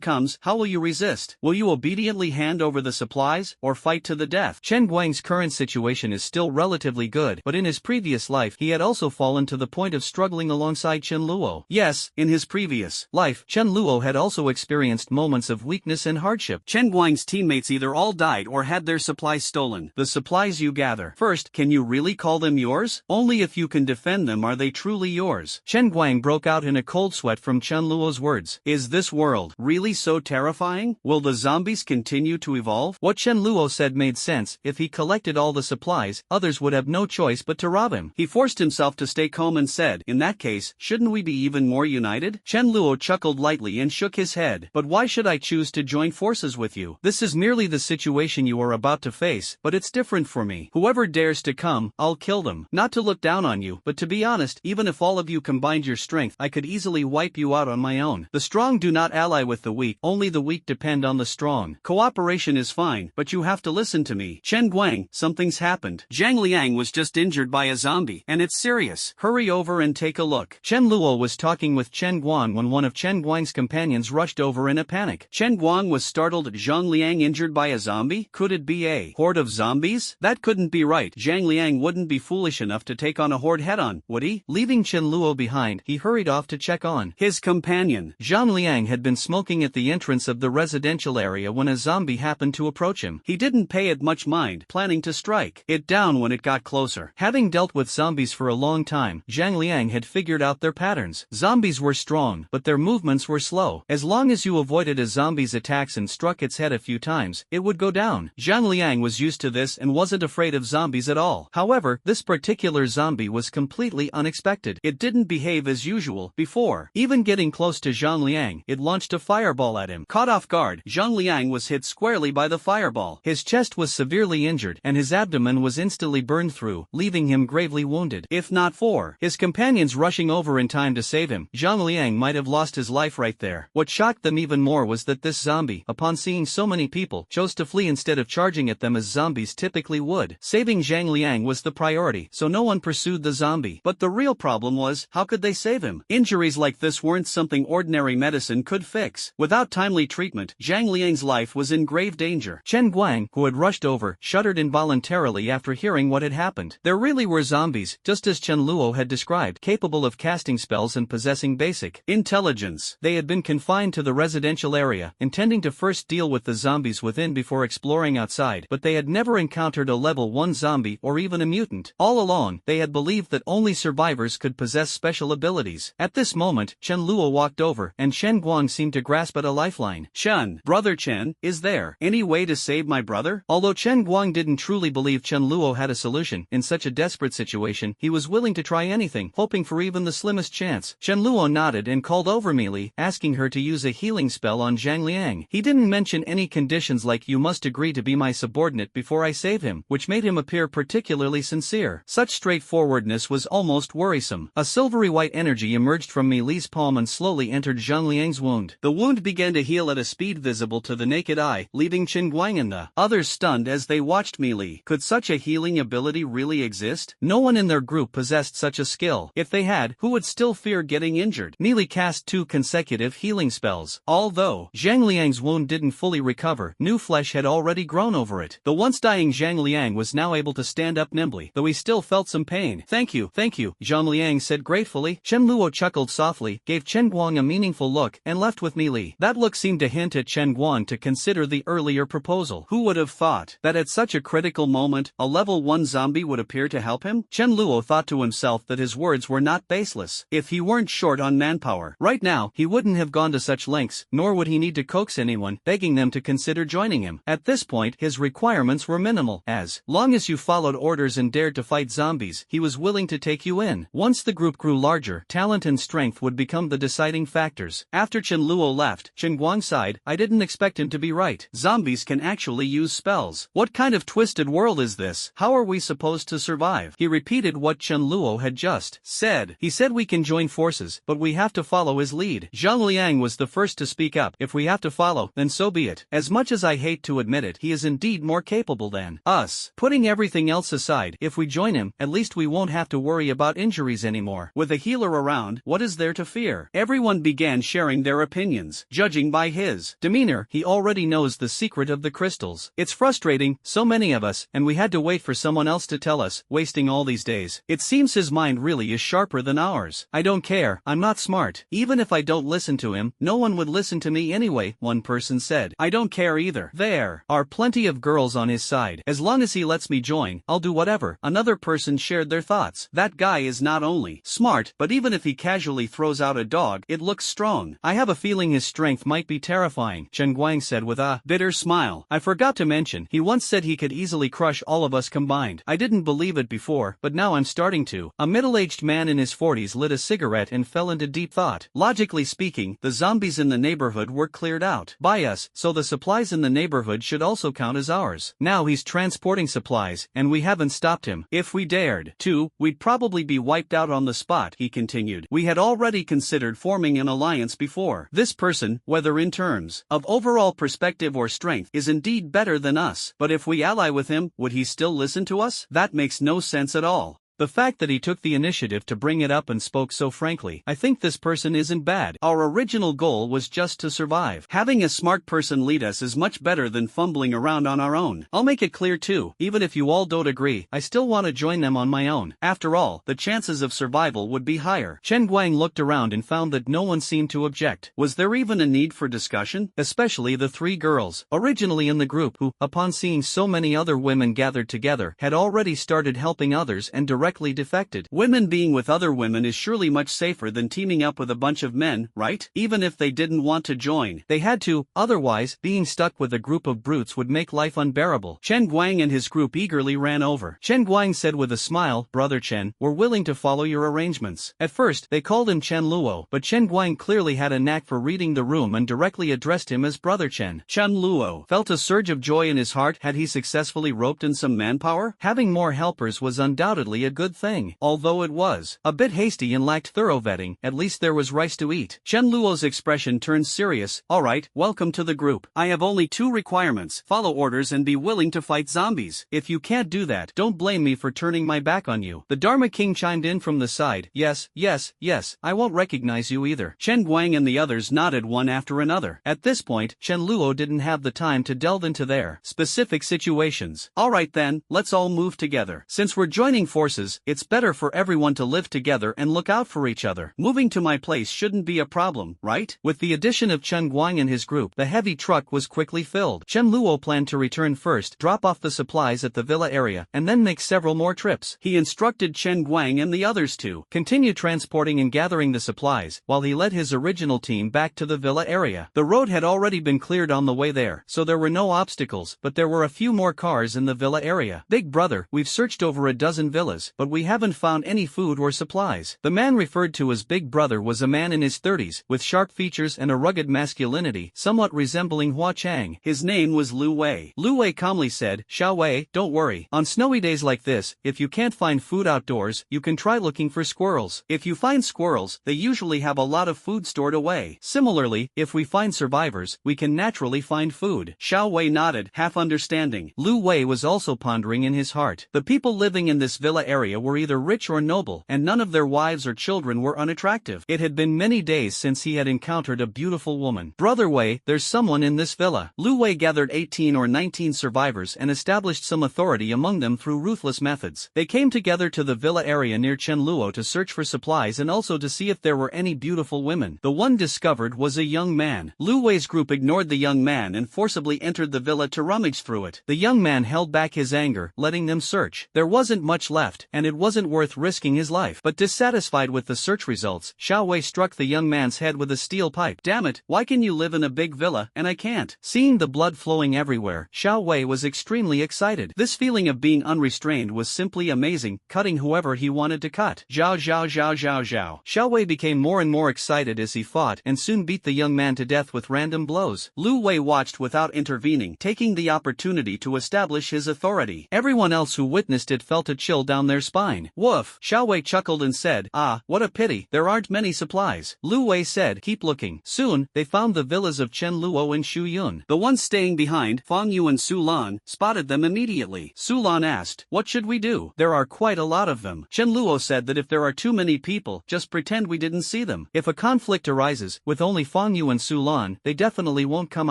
comes, how will you resist? Will you obediently hand over the supplies, or fight to the death? Chen Guang's current situation is still relatively good, but in his previous life he had also fallen to the point of struggling alongside Chen Luo. Yes, in his previous life, Chen Luo had also experienced moments of weakness and hardship. Chen Guang's teammates either all died or had their supplies stolen. The supplies you gather. First, can you really call them yours? Only if you can defend them are they truly yours. Chen Guang broke out in a cold sweat from Chen Luo's words. Is this world really so terrifying? Will the zombies continue to evolve? What Chen Luo said made sense. If he collected all the supplies, others would have no choice but to rob him. He forced himself to stay calm and said, in that case, shouldn't we be even more united? Chen Luo chuckled lightly and shook his head. But why should I choose to join forces with you? This is merely the situation you are about to face, but it's different for me. Whoever dares to come, I'll kill them. Not to look down on you, but to be honest, even if all of you combined your strength, I could easily wipe you out on my own. The strong do not ally with the weak, only the weak depend on the strong. Cooperation is fine, but you have to listen to me. Chen Guang, something's happened. Zhang Liang was just injured by a zombie, and it's serious. Hurry over and take a look. Chen Luo was talking with Chen Guang when one of Chen Guang's companions rushed over in a panic. Chen Guang was startled. Zhang Liang injured by a zombie? Could it be a horde of zombies? That couldn't be right. Zhang Liang wouldn't be foolish enough to take on a horde head-on, would he? Leaving Chen Luo behind, he hurried off to check on his companion. Zhang Liang had been smoking at the entrance of the residential area when a zombie happened to approach him. He didn't pay it much mind, planning to strike it down when it got closer. Having dealt with zombies for a long time, Zhang Liang had figured out their patterns. Zombies were strong, but their movements were slow. As long as you avoided a zombie's attacks and struck its head a few times, it would go down. Zhang Liang was used to this and wasn't afraid of zombies at all. However, this particular zombie was completely unexpected. It didn't behave as usual before. Even getting close to Zhang Liang, it launched a fireball at him. Caught off guard, Zhang Liang was hit squarely by the fireball. His chest was severely injured and his abdomen was instantly burned through, leaving him gravely wounded. If not for his companions rushing over in time to save him, Zhang Liang might have lost his life right there. What shocked them even more was that this zombie, upon seeing so many people, chose to flee instead of charging at them as zombies typically would. Saving Zhang Liang was the priority, so no one pursued the zombie. But the real problem was, how could they save him? Injuries like this weren't something ordinary medicine could fix. Without timely treatment, Zhang Liang's life was in grave danger. Chen Guang, who had rushed over, shuddered involuntarily after hearing what had happened. There really were zombies, just as Chen Luo had described, capable of casting spells and possessing basic intelligence. They had been confined to the residential area, intending to first deal with the zombies within before exploring outside, but they had never encountered a level 1 zombie or even a mutant. All along, they had believed that only survivors could possess special abilities. At this moment, Chen Luo walked over, and Chen Guang seemed to grasp at a lifeline. Chen, brother Chen, is there any way to save my brother? Although Chen Guang didn't truly believe Chen Luo had a solution, in such a desperate situation, he was willing to try anything, hoping for even the slimmest chance. Chen Luo nodded and called over Meili, asking her to use a healing spell on Zhang Liang. He didn't mention any conditions like "you must agree to be my subordinate before I save him," which made him appear particularly sincere. Such straightforwardness was almost worrisome. A silvery white energy emerged from Meili's palm and slowly entered Zhang Liang's wound. The wound began to heal at a speed visible to the naked eye, leaving Chen Guang and the others stunned as they watched Meili. Could such a healing ability really exist? No one in their group possessed such a skill. If they had, who would still fear getting injured? Meili cast 2 consecutive healing spells. Although Zhang Liang's wound didn't fully recover, new flesh had already grown over it. The once dying Zhang Liang was now able to stand up nimbly, though he still felt some pain. Thank you, Zhang Liang said gratefully. Chen Luo chuckled softly, gave Chen Guang a meaningful look, and left with Meili. That look seemed to hint at Chen Guang to consider the earlier proposal. Who would have thought that at such a critical moment, a level 1 zombie would appear to help him? Chen Luo thought to himself that his words were not baseless. If he weren't short on manpower right now, he wouldn't have gone to such lengths, nor would he need to coax anyone, begging them to consider joining him. At this point, his requirements were minimal. As long as you followed orders and dared to fight zombies, he was willing to take you in. Once the group grew larger, talent and strength would become the deciding factors. After Chen Luo left, Chen Guang sighed. I didn't expect him to be right. Zombies can actually use spells. What kind of twisted world is this? How are we supposed to survive? He repeated what Chen Luo had just said. He said we can join forces, but we have to follow his lead. Zhang Liang was the first to speak up. If we have to follow, then so be it. As much as I hate to admit it, he is indeed more capable than us. Putting everything else aside, if we join him, at least we won't have to worry about injuries anymore. With a healer around, what is there to fear? Everyone began sharing their opinions. Judging by his demeanor, he already knows the secret of the crystals. It's frustrating, so many of us, and we had to wait for someone else to tell us, wasting all these days. It seems his mind really is sharper than ours. I don't care, I'm not smart. Even if I don't listen to him, no one would listen to me anyway, one person said. I don't care either. There are plenty of girls on his side. As long as he lets me join, I'll do whatever. Another person shared their thoughts. That guy is not only smart, but even if he casually throws out a dog, it looks strong. I have a feeling his strength might be terrifying, Chen Guang said with a bitter smile. I forgot to mention, he once said he could easily crush all of us combined. I didn't believe it before, but now I'm starting to. A middle-aged man in his 40s lit a cigarette and fell into deep thought. Logically speaking, the zombies in the neighborhood were cleared out by us, so the supplies in the neighborhood should also count as ours. Now he's transporting supplies, and we haven't stopped him. If we dared to, we'd probably be wiped out on the spot, he continued. We had already considered forming an alliance before. This person, whether in terms of overall perspective or strength, is indeed better than us. But if we ally with him, would he still listen to us? That makes no sense at all. The fact that he took the initiative to bring it up and spoke so frankly, I think this person isn't bad. Our original goal was just to survive. Having a smart person lead us is much better than fumbling around on our own. I'll make it clear too, even if you all don't agree, I still want to join them on my own. After all, the chances of survival would be higher. Chen Guang looked around and found that no one seemed to object. Was there even a need for discussion? Especially the three girls, originally in the group who, upon seeing so many other women gathered together, had already started helping others and directly defected. Women being with other women is surely much safer than teaming up with a bunch of men, right? Even if they didn't want to join. They had to, otherwise, being stuck with a group of brutes would make life unbearable. Chen Guang and his group eagerly ran over. Chen Guang said with a smile, "Brother Chen, we're willing to follow your arrangements." At first, they called him Chen Luo, but Chen Guang clearly had a knack for reading the room and directly addressed him as Brother Chen. Chen Luo felt a surge of joy in his heart. Had he successfully roped in some manpower? Having more helpers was undoubtedly a good thing. Although it was a bit hasty and lacked thorough vetting, at least there was rice to eat. Chen Luo's expression turned serious. "Alright, welcome to the group. I have only 2 requirements. Follow orders and be willing to fight zombies. If you can't do that, don't blame me for turning my back on you." The Dharma King chimed in from the side. "Yes, yes, yes, I won't recognize you either." Chen Guang and the others nodded one after another. At this point, Chen Luo didn't have the time to delve into their specific situations. "Alright then, let's all move together. Since we're joining forces, it's better for everyone to live together and look out for each other. Moving to my place shouldn't be a problem, right?" With the addition of Chen Guang and his group, the heavy truck was quickly filled. Chen Luo planned to return first, drop off the supplies at the villa area, and then make several more trips. He instructed Chen Guang and the others to continue transporting and gathering the supplies, while he led his original team back to the villa area. The road had already been cleared on the way there, so there were no obstacles, but there were a few more cars in the villa area. "Big brother, we've searched over a dozen villas, but we haven't found any food or supplies." The man referred to as Big Brother was a man in his 30s, with sharp features and a rugged masculinity, somewhat resembling Hua Chang. His name was Lu Wei. Lu Wei calmly said, "Xiao Wei, don't worry. On snowy days like this, if you can't find food outdoors, you can try looking for squirrels. If you find squirrels, they usually have a lot of food stored away. Similarly, if we find survivors, we can naturally find food." Xiao Wei nodded, half understanding. Lu Wei was also pondering in his heart. The people living in this villa area were either rich or noble, and none of their wives or children were unattractive. It had been many days since he had encountered a beautiful woman. "Brother Wei, there's someone in this villa." Lu Wei gathered 18 or 19 survivors and established some authority among them through ruthless methods. They came together to the villa area near Chen Luo to search for supplies and also to see if there were any beautiful women. The one discovered was a young man. Lu Wei's group ignored the young man and forcibly entered the villa to rummage through it. The young man held back his anger, letting them search. There wasn't much left, and it wasn't worth risking his life. But dissatisfied with the search results, Xiao Wei struck the young man's head with a steel pipe. "Damn it, why can you live in a big villa, and I can't?" Seeing the blood flowing everywhere, Xiao Wei was extremely excited. This feeling of being unrestrained was simply amazing, cutting whoever he wanted to cut. Zhao zhao zhao zhao zhao. Xiao Wei became more and more excited as he fought and soon beat the young man to death with random blows. Lu Wei watched without intervening, taking the opportunity to establish his authority. Everyone else who witnessed it felt a chill down their spine. "Woof." Xiao Wei chuckled and said, "Ah, what a pity, there aren't many supplies." Lu Wei said, "Keep looking." Soon, they found the villas of Chen Luo and Shu Yun. The ones staying behind, Fang Yu and Su Lan, spotted them immediately. Su Lan asked, "What should we do?" "There are quite a lot of them." Chen Luo said that if there are too many people, just pretend we didn't see them. If a conflict arises, with only Fang Yu and Su Lan, they definitely won't come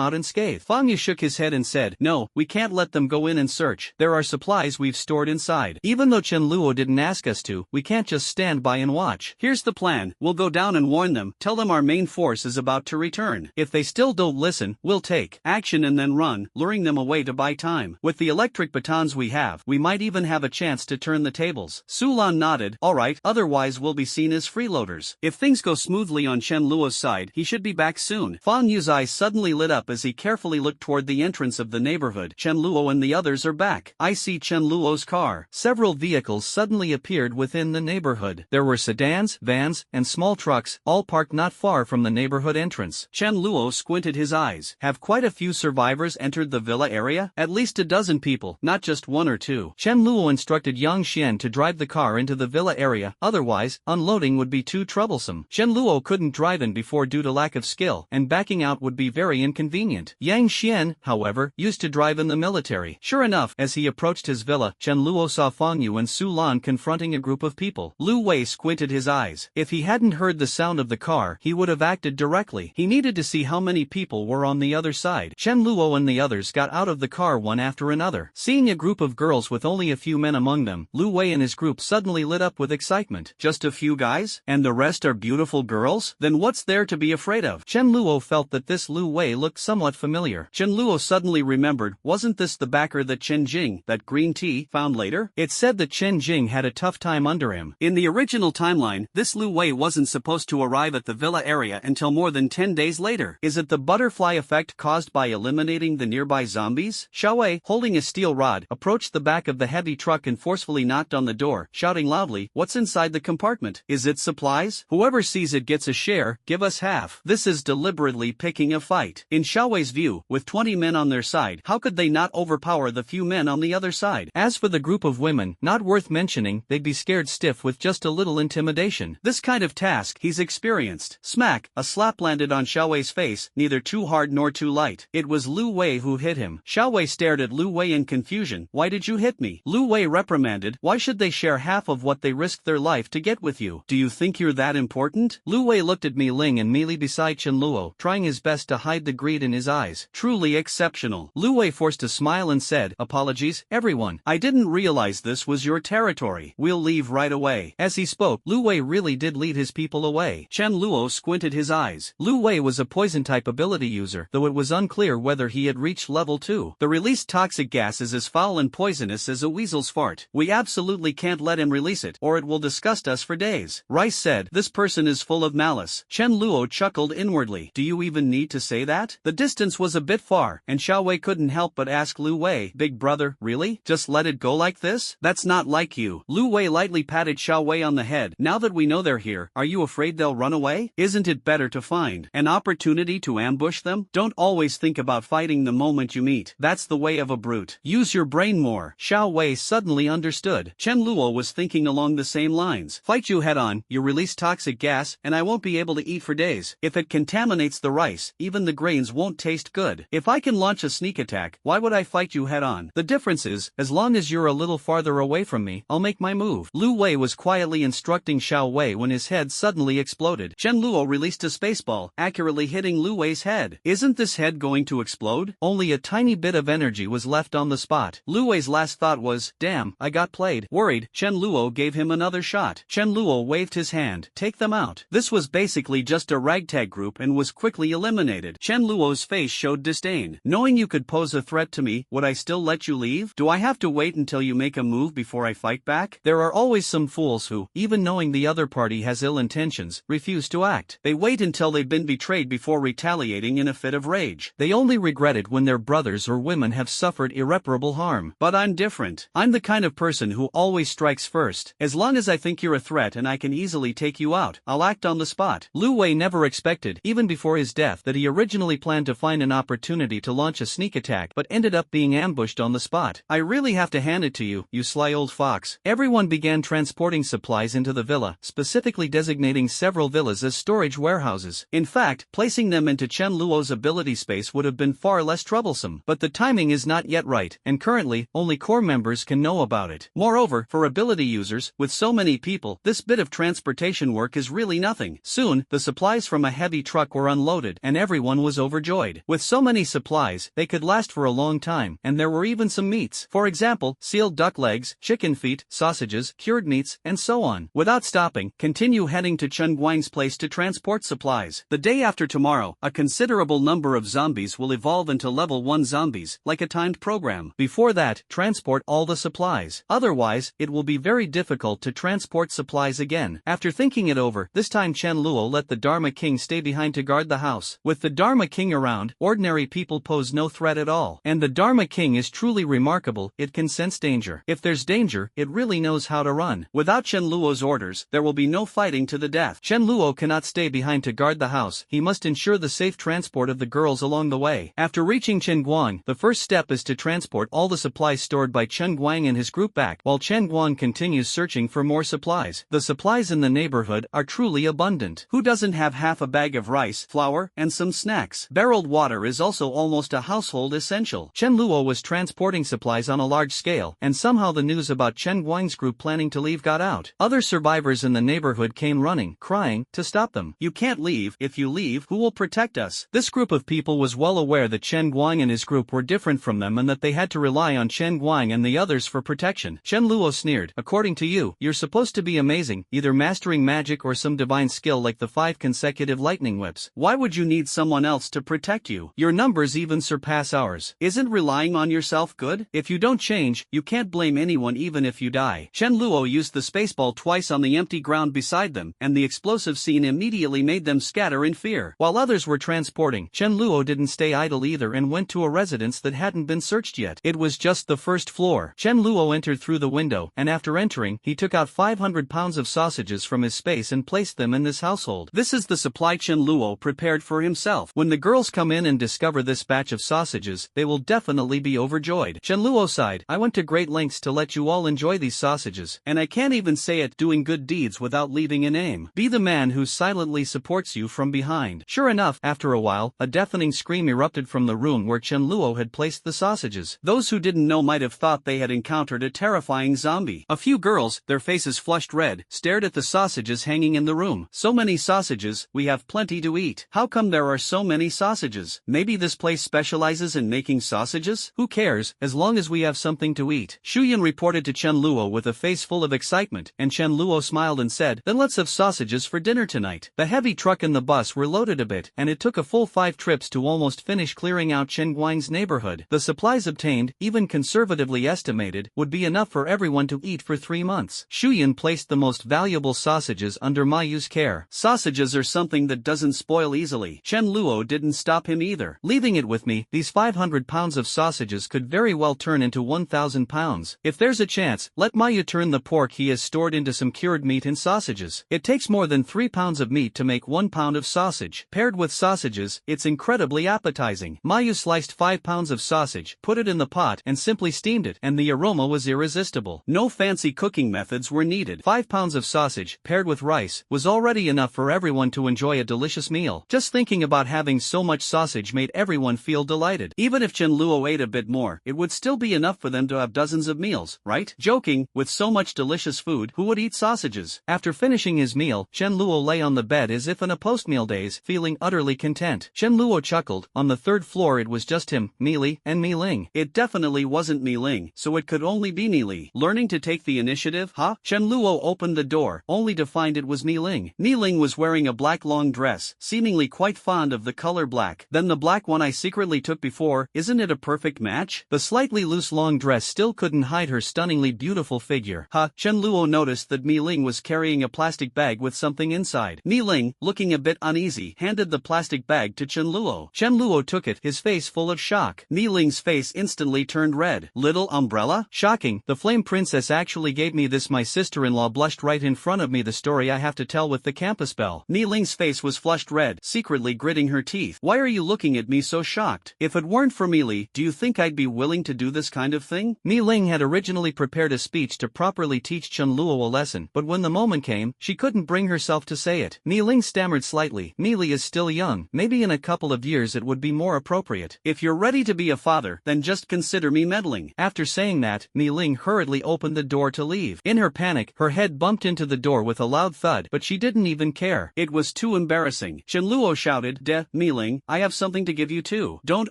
out unscathed. Fang Yu shook his head and said, "No, we can't let them go in and search. There are supplies we've stored inside. Even though Chen Luo didn't ask us to, we can't just stand by and watch. Here's the plan, we'll go down and warn them, tell them our main force is about to return. If they still don't listen, we'll take action and then run, luring them away to buy time. With the electric batons we have, we might even have a chance to turn the tables." Su Lan nodded, "Alright, otherwise we'll be seen as freeloaders." If things go smoothly on Chen Luo's side, he should be back soon. Fang Yu's eyes suddenly lit up as he carefully looked toward the entrance of the neighborhood. "Chen Luo and the others are back. I see Chen Luo's car." Several vehicles suddenly appeared within the neighborhood. There were sedans, vans, and small trucks, all parked not far from the neighborhood entrance. Chen Luo squinted his eyes. "Have quite a few survivors entered the villa area? At least a dozen people, not just one or two." Chen Luo instructed Yang Xian to drive the car into the villa area, otherwise, unloading would be too troublesome. Chen Luo couldn't drive in before due to lack of skill, and backing out would be very inconvenient. Yang Xian, however, used to drive in the military. Sure enough, as he approached his villa, Chen Luo saw Fang Yu and Su lawn confronting a group of people. Lu Wei squinted his eyes. If he hadn't heard the sound of the car, he would have acted directly. He needed to see how many people were on the other side. Chen Luo and the others got out of the car one after another. Seeing a group of girls with only a few men among them, Lu Wei and his group suddenly lit up with excitement. Just a few guys? And the rest are beautiful girls? Then what's there to be afraid of? Chen Luo felt that this Lu Wei looked somewhat familiar. Chen Luo suddenly remembered, wasn't this the backer that Chen Jing, that green tea, found later? It said that Chen Jing had a tough time under him. In the original timeline, this Lu Wei wasn't supposed to arrive at the villa area until more than 10 days later. Is it the butterfly effect caused by eliminating the nearby zombies? Xiao Wei, holding a steel rod, approached the back of the heavy truck and forcefully knocked on the door, shouting loudly, "What's inside the compartment? Is it supplies? Whoever sees it gets a share, give us half." This is deliberately picking a fight. In Xiao Wei's view, with 20 men on their side, how could they not overpower the few men on the other side? As for the group of women, not worth mentioning, they'd be scared stiff with just a little intimidation. This kind of task he's experienced. Smack, a slap landed on Xiao Wei's face, neither too hard nor too light. It was Lu Wei who hit him. Xiao Wei stared at Lu Wei in confusion. "Why did you hit me?" Lu Wei reprimanded. "Why should they share half of what they risked their life to get with you? Do you think you're that important?" Lu Wei looked at Mi Ling and Meili beside Chen Luo, trying his best to hide the greed in his eyes. Truly exceptional. Lu Wei forced a smile and said, "Apologies, everyone. I didn't realize this was your territory. We'll leave right away." As he spoke, Lu Wei really did lead his people away. Chen Luo squinted his eyes. Lu Wei was a poison-type ability user, though it was unclear whether he had reached level 2. The released toxic gas is as foul and poisonous as a weasel's fart. We absolutely can't let him release it, or it will disgust us for days. Rice said, "This person is full of malice." Chen Luo chuckled inwardly. Do you even need to say that? The distance was a bit far, and Xiao Wei couldn't help but ask Lu Wei, "Big brother, really? Just let it go like this? That's not like you." Lu Wei lightly patted Xiao Wei on the head. "Now that we know they're here, are you afraid they'll run away? Isn't it better to find an opportunity to ambush them? Don't always think about fighting the moment you meet. That's the way of a brute. Use your brain more." Xiao Wei suddenly understood. Chen Luo was thinking along the same lines. "Fight you head on, you release toxic gas, and I won't be able to eat for days. If it contaminates the rice, even the grains won't taste good. If I can launch a sneak attack, why would I fight you head on? The difference is, as long as you're a little farther away from me, I'll make my move." Lu Wei was quietly instructing Xiao Wei when his head suddenly exploded. Chen Luo released a spaceball, accurately hitting Lu Wei's head. Isn't this head going to explode? Only a tiny bit of energy was left on the spot. Lu Wei's last thought was, "Damn, I got played." Worried, Chen Luo gave him another shot. Chen Luo waved his hand. "Take them out." This was basically just a ragtag group and was quickly eliminated. Chen Luo's face showed disdain. "Knowing you could pose a threat to me, would I still let you leave? Do I have to wait until you make a move before I fight back?" There are always some fools who, even knowing the other party has ill intentions, refuse to act. They wait until they've been betrayed before retaliating in a fit of rage. They only regret it when their brothers or women have suffered irreparable harm. But I'm different. I'm the kind of person who always strikes first. As long as I think you're a threat and I can easily take you out, I'll act on the spot. Lu Wei never expected, even before his death, that he originally planned to find an opportunity to launch a sneak attack but ended up being ambushed on the spot. I really have to hand it to you, you sly old fox. Everyone began transporting supplies into the villa, specifically designating several villas as storage warehouses. In fact, placing them into Chen Luo's ability space would have been far less troublesome. But the timing is not yet right, and currently, only core members can know about it. Moreover, for ability users, with so many people, this bit of transportation work is really nothing. Soon, the supplies from a heavy truck were unloaded, and everyone was overjoyed. With so many supplies, they could last for a long time, and there were even some meats. For example, sealed duck legs, chicken feet, sausages, cured meats, and so on. Without stopping, continue heading to Chen Guang's place to transport supplies. The day after tomorrow, a considerable number of zombies will evolve into level 1 zombies, like a timed program. Before that, transport all the supplies. Otherwise, it will be very difficult to transport supplies again. After thinking it over, this time Chen Luo let the Dharma King stay behind to guard the house. With the Dharma King around, ordinary people pose no threat at all. And the Dharma King is truly remarkable, it can sense danger. If there's danger, it really knows how to run. Without Chen Luo's orders, there will be no fighting to the death. Chen Luo cannot stay behind to guard the house, he must ensure the safe transport of the girls along the way. After reaching Chen Guang, the first step is to transport all the supplies stored by Chen Guang and his group back, while Chen Guang continues searching for more supplies. The supplies in the neighborhood are truly abundant. Who doesn't have half a bag of rice, flour, and some snacks? Barreled water is also almost a household essential. Chen Luo was transporting supplies on a large scale, and somehow the news about Chen Chen Guang's group planning to leave got out. Other survivors in the neighborhood came running, crying, to stop them. You can't leave. If you leave, who will protect us? This group of people was well aware that Chen Guang and his group were different from them and that they had to rely on Chen Guang and the others for protection. Chen Luo sneered. According to you, you're supposed to be amazing, either mastering magic or some divine skill like the 5 consecutive lightning whips. Why would you need someone else to protect you? Your numbers even surpass ours. Isn't relying on yourself good? If you don't change, you can't blame anyone even if you die. Chen Luo used the spaceball twice on the empty ground beside them, and the explosive scene immediately made them scatter in fear. While others were transporting, Chen Luo didn't stay idle either and went to a residence that hadn't been searched yet. It was just the first floor. Chen Luo entered through the window, and after entering, he took out 500 pounds of sausages from his space and placed them in this household. This is the supply Chen Luo prepared for himself. When the girls come in and discover this batch of sausages, they will definitely be overjoyed. Chen Luo sighed. I went to great lengths to let you all enjoy these sausages, and I can't even say it, doing good deeds without leaving a name. Be the man who silently supports you from behind. Sure enough, after a while, a deafening scream erupted from the room where Chen Luo had placed the sausages. Those who didn't know might have thought they had encountered a terrifying zombie. A few girls, their faces flushed red, stared at the sausages hanging in the room. So many sausages, we have plenty to eat. How come there are so many sausages? Maybe this place specializes in making sausages? Who cares, as long as we have something to eat. Shuyan reported to Chen Luo with a face full of excitement, and Chen Luo smiled and said, then let's have sausages for dinner tonight. The heavy truck and the bus were loaded a bit, and it took a full 5 trips to almost finish clearing out Chen Guang's neighborhood. The supplies obtained, even conservatively estimated, would be enough for everyone to eat for 3 months. Shuyan placed the most valuable sausages under Ma Yu's care. Sausages are something that doesn't spoil easily. Chen Luo didn't stop him either. Leaving it with me, these 500 pounds of sausages could very well turn into 1,000 pounds. If there's a chance, let Ma Yu turn the pork he has stored into some cured meat and sausages. It takes more than 3 pounds of meat to make 1 pound of sausage. Paired with sausages, it's incredibly appetizing. Ma Yu sliced 5 pounds of sausage, put it in the pot, and simply steamed it, and the aroma was irresistible. No fancy cooking methods were needed. 5 pounds of sausage, paired with rice, was already enough for everyone to enjoy a delicious meal. Just thinking about having so much sausage made everyone feel delighted. Even if Chen Luo ate a bit more, it would still be enough for them to have dozens of meals, right? Joking, with so much delicious food, who would eat sausages? After finishing his meal, Chen Luo lay on the bed as if in a post-meal daze, feeling utterly content. Chen Luo chuckled. On the 3rd floor it was just him, Mi Li, and Mi Ling. It definitely wasn't Mi Ling, so it could only be Mi Li. Learning to take the initiative, huh? Chen Luo opened the door, only to find it was Mi Ling. Mi Ling was wearing a black long dress, seemingly quite fond of the color black. Then the black one I secretly took before, isn't it a perfect match? The slightly loose long dress still couldn't hide her stunningly beautiful figure. Chen Luo noticed that Mi Ling was carrying a plastic bag with something inside. Mi Ling, looking a bit uneasy, handed the plastic bag to Chen Luo. Chen Luo took it, his face full of shock. Mi Ling's face instantly turned red. Little umbrella? Shocking, the Flame Princess actually gave me this. My sister-in-law blushed right in front of me. The story I have to tell with the campus bell. Mi Ling's face was flushed red, secretly gritting her teeth. Why are you looking at me so shocked? If it weren't for Mi Li, do you think I'd be willing to do this kind of thing? Mi Ling had originally prepared a speech to properly teach Chen Luo a lesson, but when the moment came, she couldn't bring herself to say it. Mi Ling stammered slightly. Mi Li is still young. Maybe in a couple of years it would be more appropriate. If you're ready to be a father, then just consider me meddling. After saying that, Mi Ling hurriedly opened the door to leave. In her panic, her head bumped into the door with a loud thud, but she didn't even care. It was too embarrassing. Chen Luo shouted, Mi Ling, I have something to give you too. Don't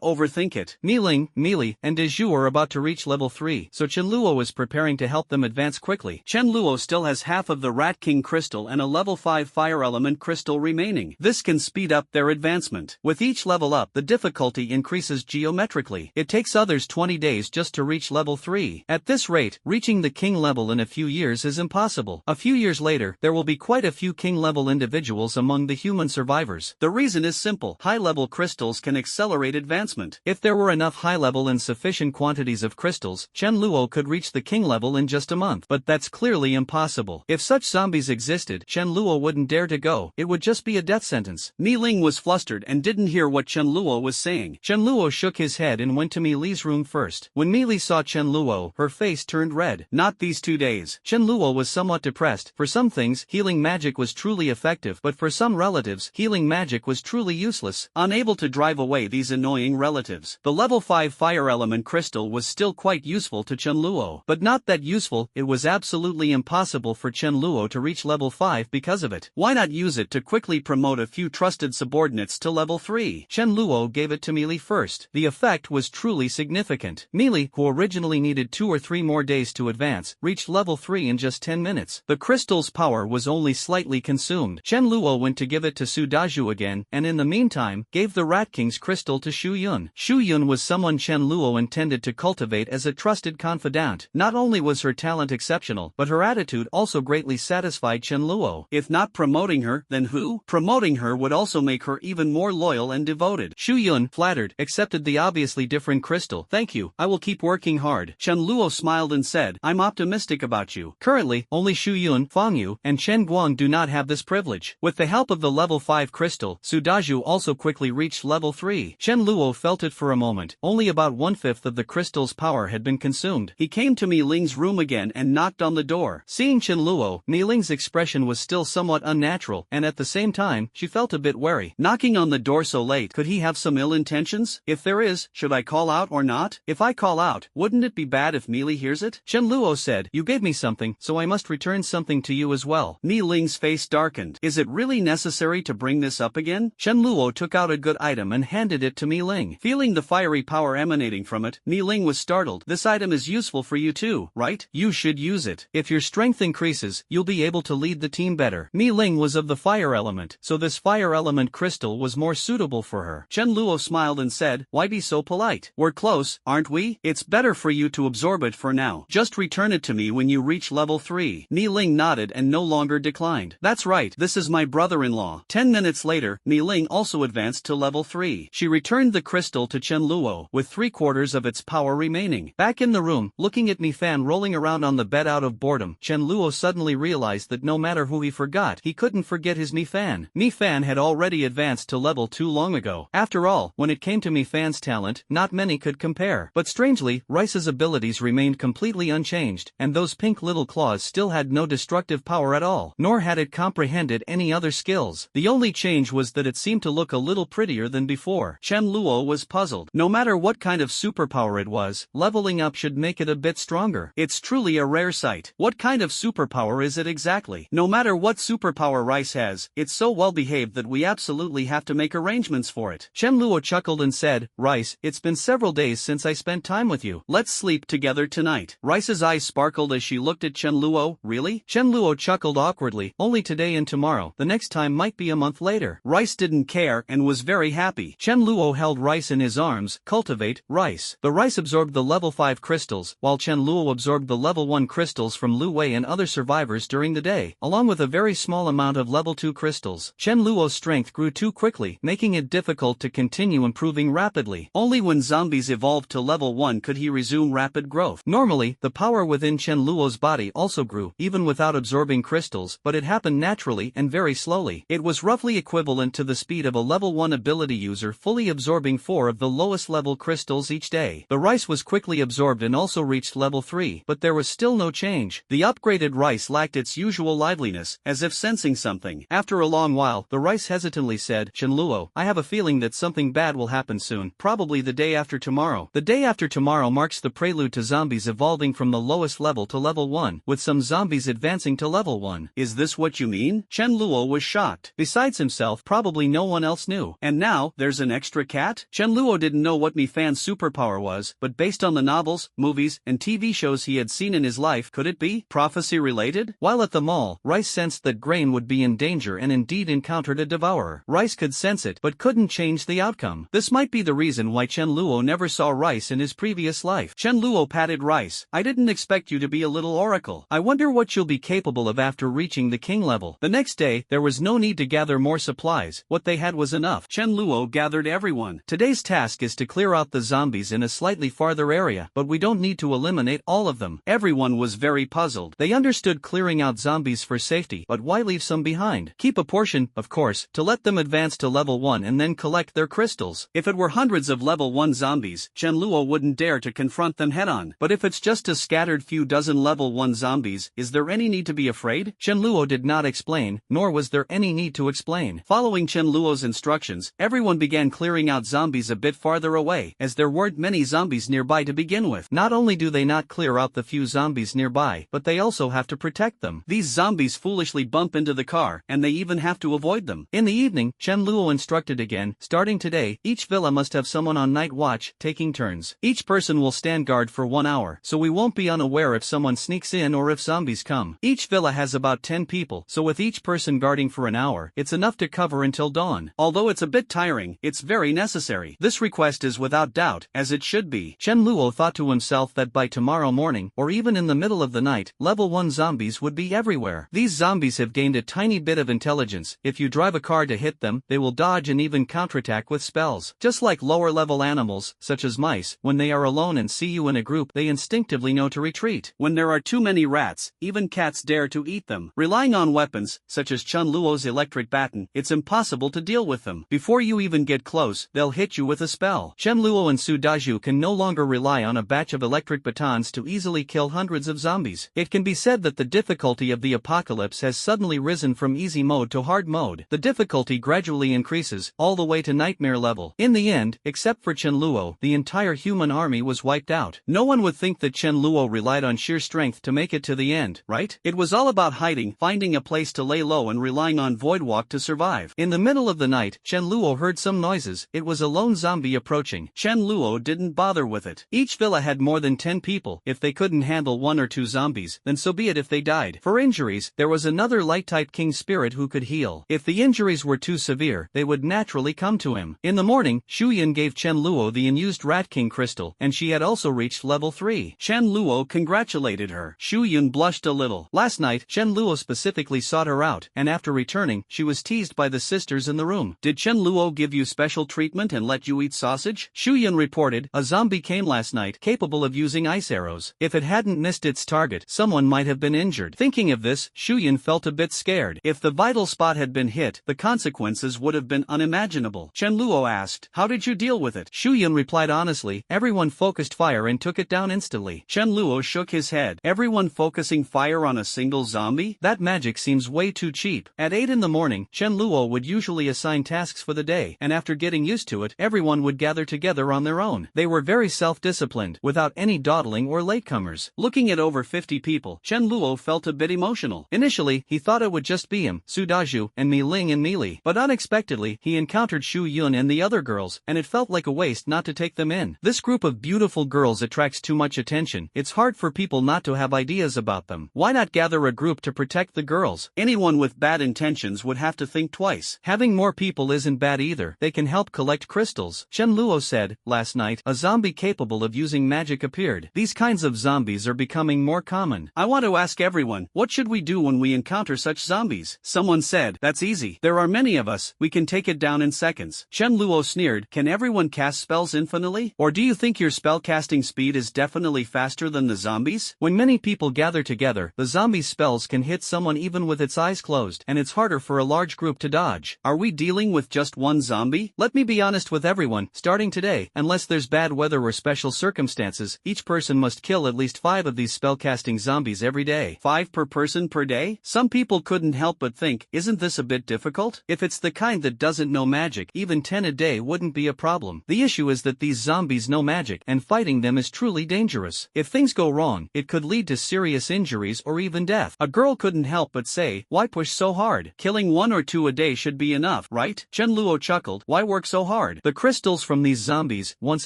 overthink it. Mi Ling, Mi Li, and Dezhu are about to reach level 3, so Chen Luo was preparing to help them advance quickly. Chen Luo still has half of the Rat King crystal and a level 5 fire element crystal remaining. This can speed up their advancement. With each level up, the difficulty increases geometrically. It takes others 20 days just to reach level 3. At this rate, reaching the king level in a few years is impossible. A few years later, there will be quite a few king level individuals among the human survivors. The reason is simple. High-level crystals can accelerate advancement. If there were enough high-level and sufficient quantities of crystals, Chen Luo could reach the king level in just a month. But that's clearly impossible. If such zombies existed, Chen Luo wouldn't dare to go. It would just be a death sentence. Mi Ling was flustered and didn't hear what Chen Luo was saying. Chen Luo shook his head and went to Mi Li's room first. When Mi Li saw Chen Luo, her face turned red. Not these 2 days. Chen Luo was somewhat depressed. For some things, healing magic was truly effective, but for some relatives, healing magic was truly useless. Unable to drive away these annoying relatives, the level 5 fire element crystal was still quite useful to Chen Luo, but not that useful, it was absolutely impossible for Chen Luo to reach level 5 because of it. Why not use it to quickly promote a few trusted subordinates to level 3? Chen Luo gave it to Meili first. The effect was truly significant. Meili, who originally needed 2 or 3 more days to advance, reached level 3 in just 10 minutes. The crystal's power was only slightly consumed. Chen Luo went to give it to Su Daju again, and in the meantime, gave the Rat King's crystal to Shu Yun. Shu Yun was someone Chen Luo intended to cultivate as a trusted confidant. Not only was her talent exceptional, but her attitude also greatly satisfied Chen Luo. If not promoting her, then who? Promoting her would also make her even more loyal and devoted. Shu Yun, flattered, accepted the obviously different crystal. Thank you, I will keep working hard. Chen Luo smiled and said, I'm optimistic about you. Currently, only Shu Yun, Fang Yu, and Chen Guang do not have this privilege. With the help of the level 5 crystal, Su Daju also quickly reached level 3. Chen Luo felt it for a moment. Only about 1/5 of the crystal's power had been consumed. He came to Mi Ling's room again and knocked on the door. Seeing Chen Luo, Mi Ling's expression was still somewhat unnatural, and at the same time, she felt a bit wary. Knocking on the door so late, could he have some ill intentions? If there is, should I call out or not? If I call out, wouldn't it be bad if Mi Ling hears it? Chen Luo said, you gave me something, so I must return something to you as well. Mi Ling's face darkened. Is it really necessary to bring this up again? Chen Luo took out a good item and handed it to Mi Ling. Feeling the fiery power emanating from it, Mi Ling was startled. This item is useful for you too, right? You should use it. If your strength increases, you'll be able to lead the team better. Mi Ling was of the fire element, so this fire element crystal was more suitable for her. Chen Luo smiled and said, why be so polite? We're close, aren't we? It's better for you to absorb it for now. Just return it to me when you reach level 3. Mi Ling nodded and no longer declined. That's right, this is my brother-in-law. 10 minutes later, Mi Ling also advanced to level 3. She returned the crystal to Chen Luo, with 3/4 of its power remaining. Back in the room, looking at Mi Fan rolling around on the bed out of boredom, Chen Luo suddenly realized that no matter who he forgot, he couldn't forget his Mi Fan. Mi Fan had already advanced to level 2 long ago. After all, when it came to Mi Fan's talent, not many could compare. But strangely, Rice's abilities remained completely unchanged, and those pink little claws still had no destructive power at all, nor had it comprehended any other skills. The only change was that it seemed to look a little prettier than before. Chen Luo was puzzled. No matter what kind of superpower it was, leveling up should make it a bit stronger. It's truly a rare sight. What kind of superpower is it exactly? No matter what superpower Rice has, it's so well behaved that we absolutely have to make arrangements for it. Chen Luo chuckled and said, Rice, it's been several days since I spent time with you. Let's sleep together tonight. Rice's eyes sparkled as she looked at Chen Luo. Really? Chen Luo chuckled awkwardly. Only today and tomorrow. The next time might be a month later. Rice didn't care and was very happy. Chen Luo held Rice in his arms. Cultivate, Rice. The Rice absorbed the level 5 crystals, while Chen Luo absorbed the level 1 crystals from Lu Wei and other survivors during the day, along with a very small amount of level 2 crystals. Chen Luo's strength grew too quickly, making it difficult to continue improving rapidly. Only when zombies evolved to level 1 could he resume rapid growth. Normally, the power within Chen Luo's body also grew, even without absorbing crystals, but it happened naturally and very slowly. It was roughly equivalent to the speed of a level 1 ability user fully absorbing 4 of the lowest level crystals each day. The Rice was quickly absorbed and also reached level 3, but there was still no change. The upgraded Rice lacked its usual liveliness, as if sensing something. After a long while, the Rice hesitantly said, Chen Luo, I have a feeling that something bad will happen soon, probably the day after tomorrow. The day after tomorrow marks the prelude to zombies evolving from the lowest level to level 1, with some zombies advancing to level 1. Is this what you mean? Chen Luo was shocked. Besides himself, probably no one else knew. And now, there's an extra cat? Chen Luo didn't know what Mi Fan's superpower was, but based on the novels, movies, and TV shows he had seen in his life, could it be prophecy related? While at the mall, Rice sensed that Grain would be in danger and indeed encountered a devourer. Rice could sense it, but couldn't change the outcome. This might be the reason why Chen Luo never saw Rice in his previous life. Chen Luo patted Rice. I didn't expect you to be a little oracle. I wonder what you'll be capable of after reaching the king level. The next day, there was no need to gather more supplies. What they had was enough. Chen Luo gathered everyone. Today's task is to clear out the zombies in a slightly farther area, but we don't need to eliminate all of them. Everyone was very puzzled. They understood clearing out zombies for safety, but why leave some behind? Keep a portion, of course, to let them advance to level 1 and then collect their crystals. If it were hundreds of level 1 zombies, Chen Luo wouldn't dare to confront them head-on. But if it's just a scattered few dozen level 1 zombies, is there any need to be afraid? Chen Luo did not explain, nor was there any need to explain. Following Chen Luo's instructions, everyone began clearing out zombies a bit farther away, as there weren't many zombies nearby to begin with. Not only do they not clear clear out the few zombies nearby, but they also have to protect them. These zombies foolishly bump into the car, and they even have to avoid them. In the evening, Chen Luo instructed again, starting today, each villa must have someone on night watch, taking turns. Each person will stand guard for 1 hour, so we won't be unaware if someone sneaks in or if zombies come. Each villa has about 10 people, so with each person guarding for an hour, it's enough to cover until dawn. Although it's a bit tiring, it's very necessary. This request is without doubt, as it should be. Chen Luo thought to himself that by tomorrow morning, or even in the middle of the night, level 1 zombies would be everywhere. These zombies have gained a tiny bit of intelligence. If you drive a car to hit them, they will dodge and even counterattack with spells. Just like lower level animals, such as mice, when they are alone and see you in a group, they instinctively know to retreat. When there are too many rats, even cats dare to eat them. Relying on weapons, such as Chen Luo's electric baton, it's impossible to deal with them. Before you even get close, they'll hit you with a spell. Chen Luo and Su Daju can no longer rely on a batch of electric batons to easily kill hundreds of zombies. It can be said that the difficulty of the apocalypse has suddenly risen from easy mode to hard mode. The difficulty gradually increases, all the way to nightmare level. In the end, except for Chen Luo, the entire human army was wiped out. No one would think that Chen Luo relied on sheer strength to make it to the end, right? It was all about hiding, finding a place to lay low and relying on Voidwalk to survive. In the middle of the night, Chen Luo heard some noises. It was a lone zombie approaching. Chen Luo didn't bother with it. Each villa had more than 10 people. If they couldn't handle 1 or 2 zombies, then so be it if they died. For injuries, there was another light-type king spirit who could heal. If the injuries were too severe, they would naturally come to him. In the morning, Shu Yun gave Chen Luo the unused Rat King crystal, and she had also reached level 3. Chen Luo congratulated her. Shu Yun blushed a little. Last night, Chen Luo specifically sought her out, and after returning, she was teased by the sisters in the room. Did Chen Luo give you special treatment and let you eat sausage? Shu Yun reported, a zombie came last night, capable of using ice arrows. If it hadn't missed its target, someone might have been injured. Thinking of this, Shu Yun felt a bit scared. If the vital spot had been hit, the consequences would have been unimaginable. Chen Luo asked, how did you deal with it? Shu Yun replied honestly, everyone focused fire and took it down instantly. Chen Luo shook his head. Everyone focusing fire on a single zombie? That magic seems way too cheap. At 8 in the morning, Chen Luo would usually assign tasks for the day, and after getting used to it, everyone would gather together on their own. They were very self-disciplined, without any dawdling or latecomers. Looking at over 50 people, Chen Luo felt a bit emotional. Initially, he thought it would just be him, Su Daju, and Mi Ling and Mi Li, but unexpectedly, he encountered Shu Yun and the other girls, and it felt like a waste not to take them in. This group of beautiful girls attracts too much attention. It's hard for people not to have ideas about them. Why not gather a group to protect the girls? Anyone with bad intentions would have to think twice. Having more people isn't bad either. They can help collect crystals. Chen Luo said, last night, a zombie capable of using magic appeared. These kinds of zombies are becoming more common. I want to ask everyone, what should we do when we encounter such zombies? Someone said, that's easy. There are many of us, we can take it down in seconds. Chen Luo sneered, can everyone cast spells infinitely? Or do you think your spellcasting speed is definitely faster than the zombies? When many people gather together, the zombie's spells can hit someone even with its eyes closed, and it's harder for a large group to dodge. Are we dealing with just one zombie? Let me be honest with everyone, starting today, unless there's bad weather or special circumstances, each person must kill at least 5 of these spellcasting zombies every day. 5 per person per day? Some people couldn't help but think, isn't this a bit difficult? If it's the kind that doesn't know magic, even 10 a day wouldn't be a problem. The issue is that these zombies know magic, and fighting them is truly dangerous. If things go wrong, it could lead to serious injuries or even death. A girl couldn't help but say, why push so hard? Killing 1 or 2 a day should be enough, right? Chen Luo chuckled, why work so hard? The crystals from these zombies, once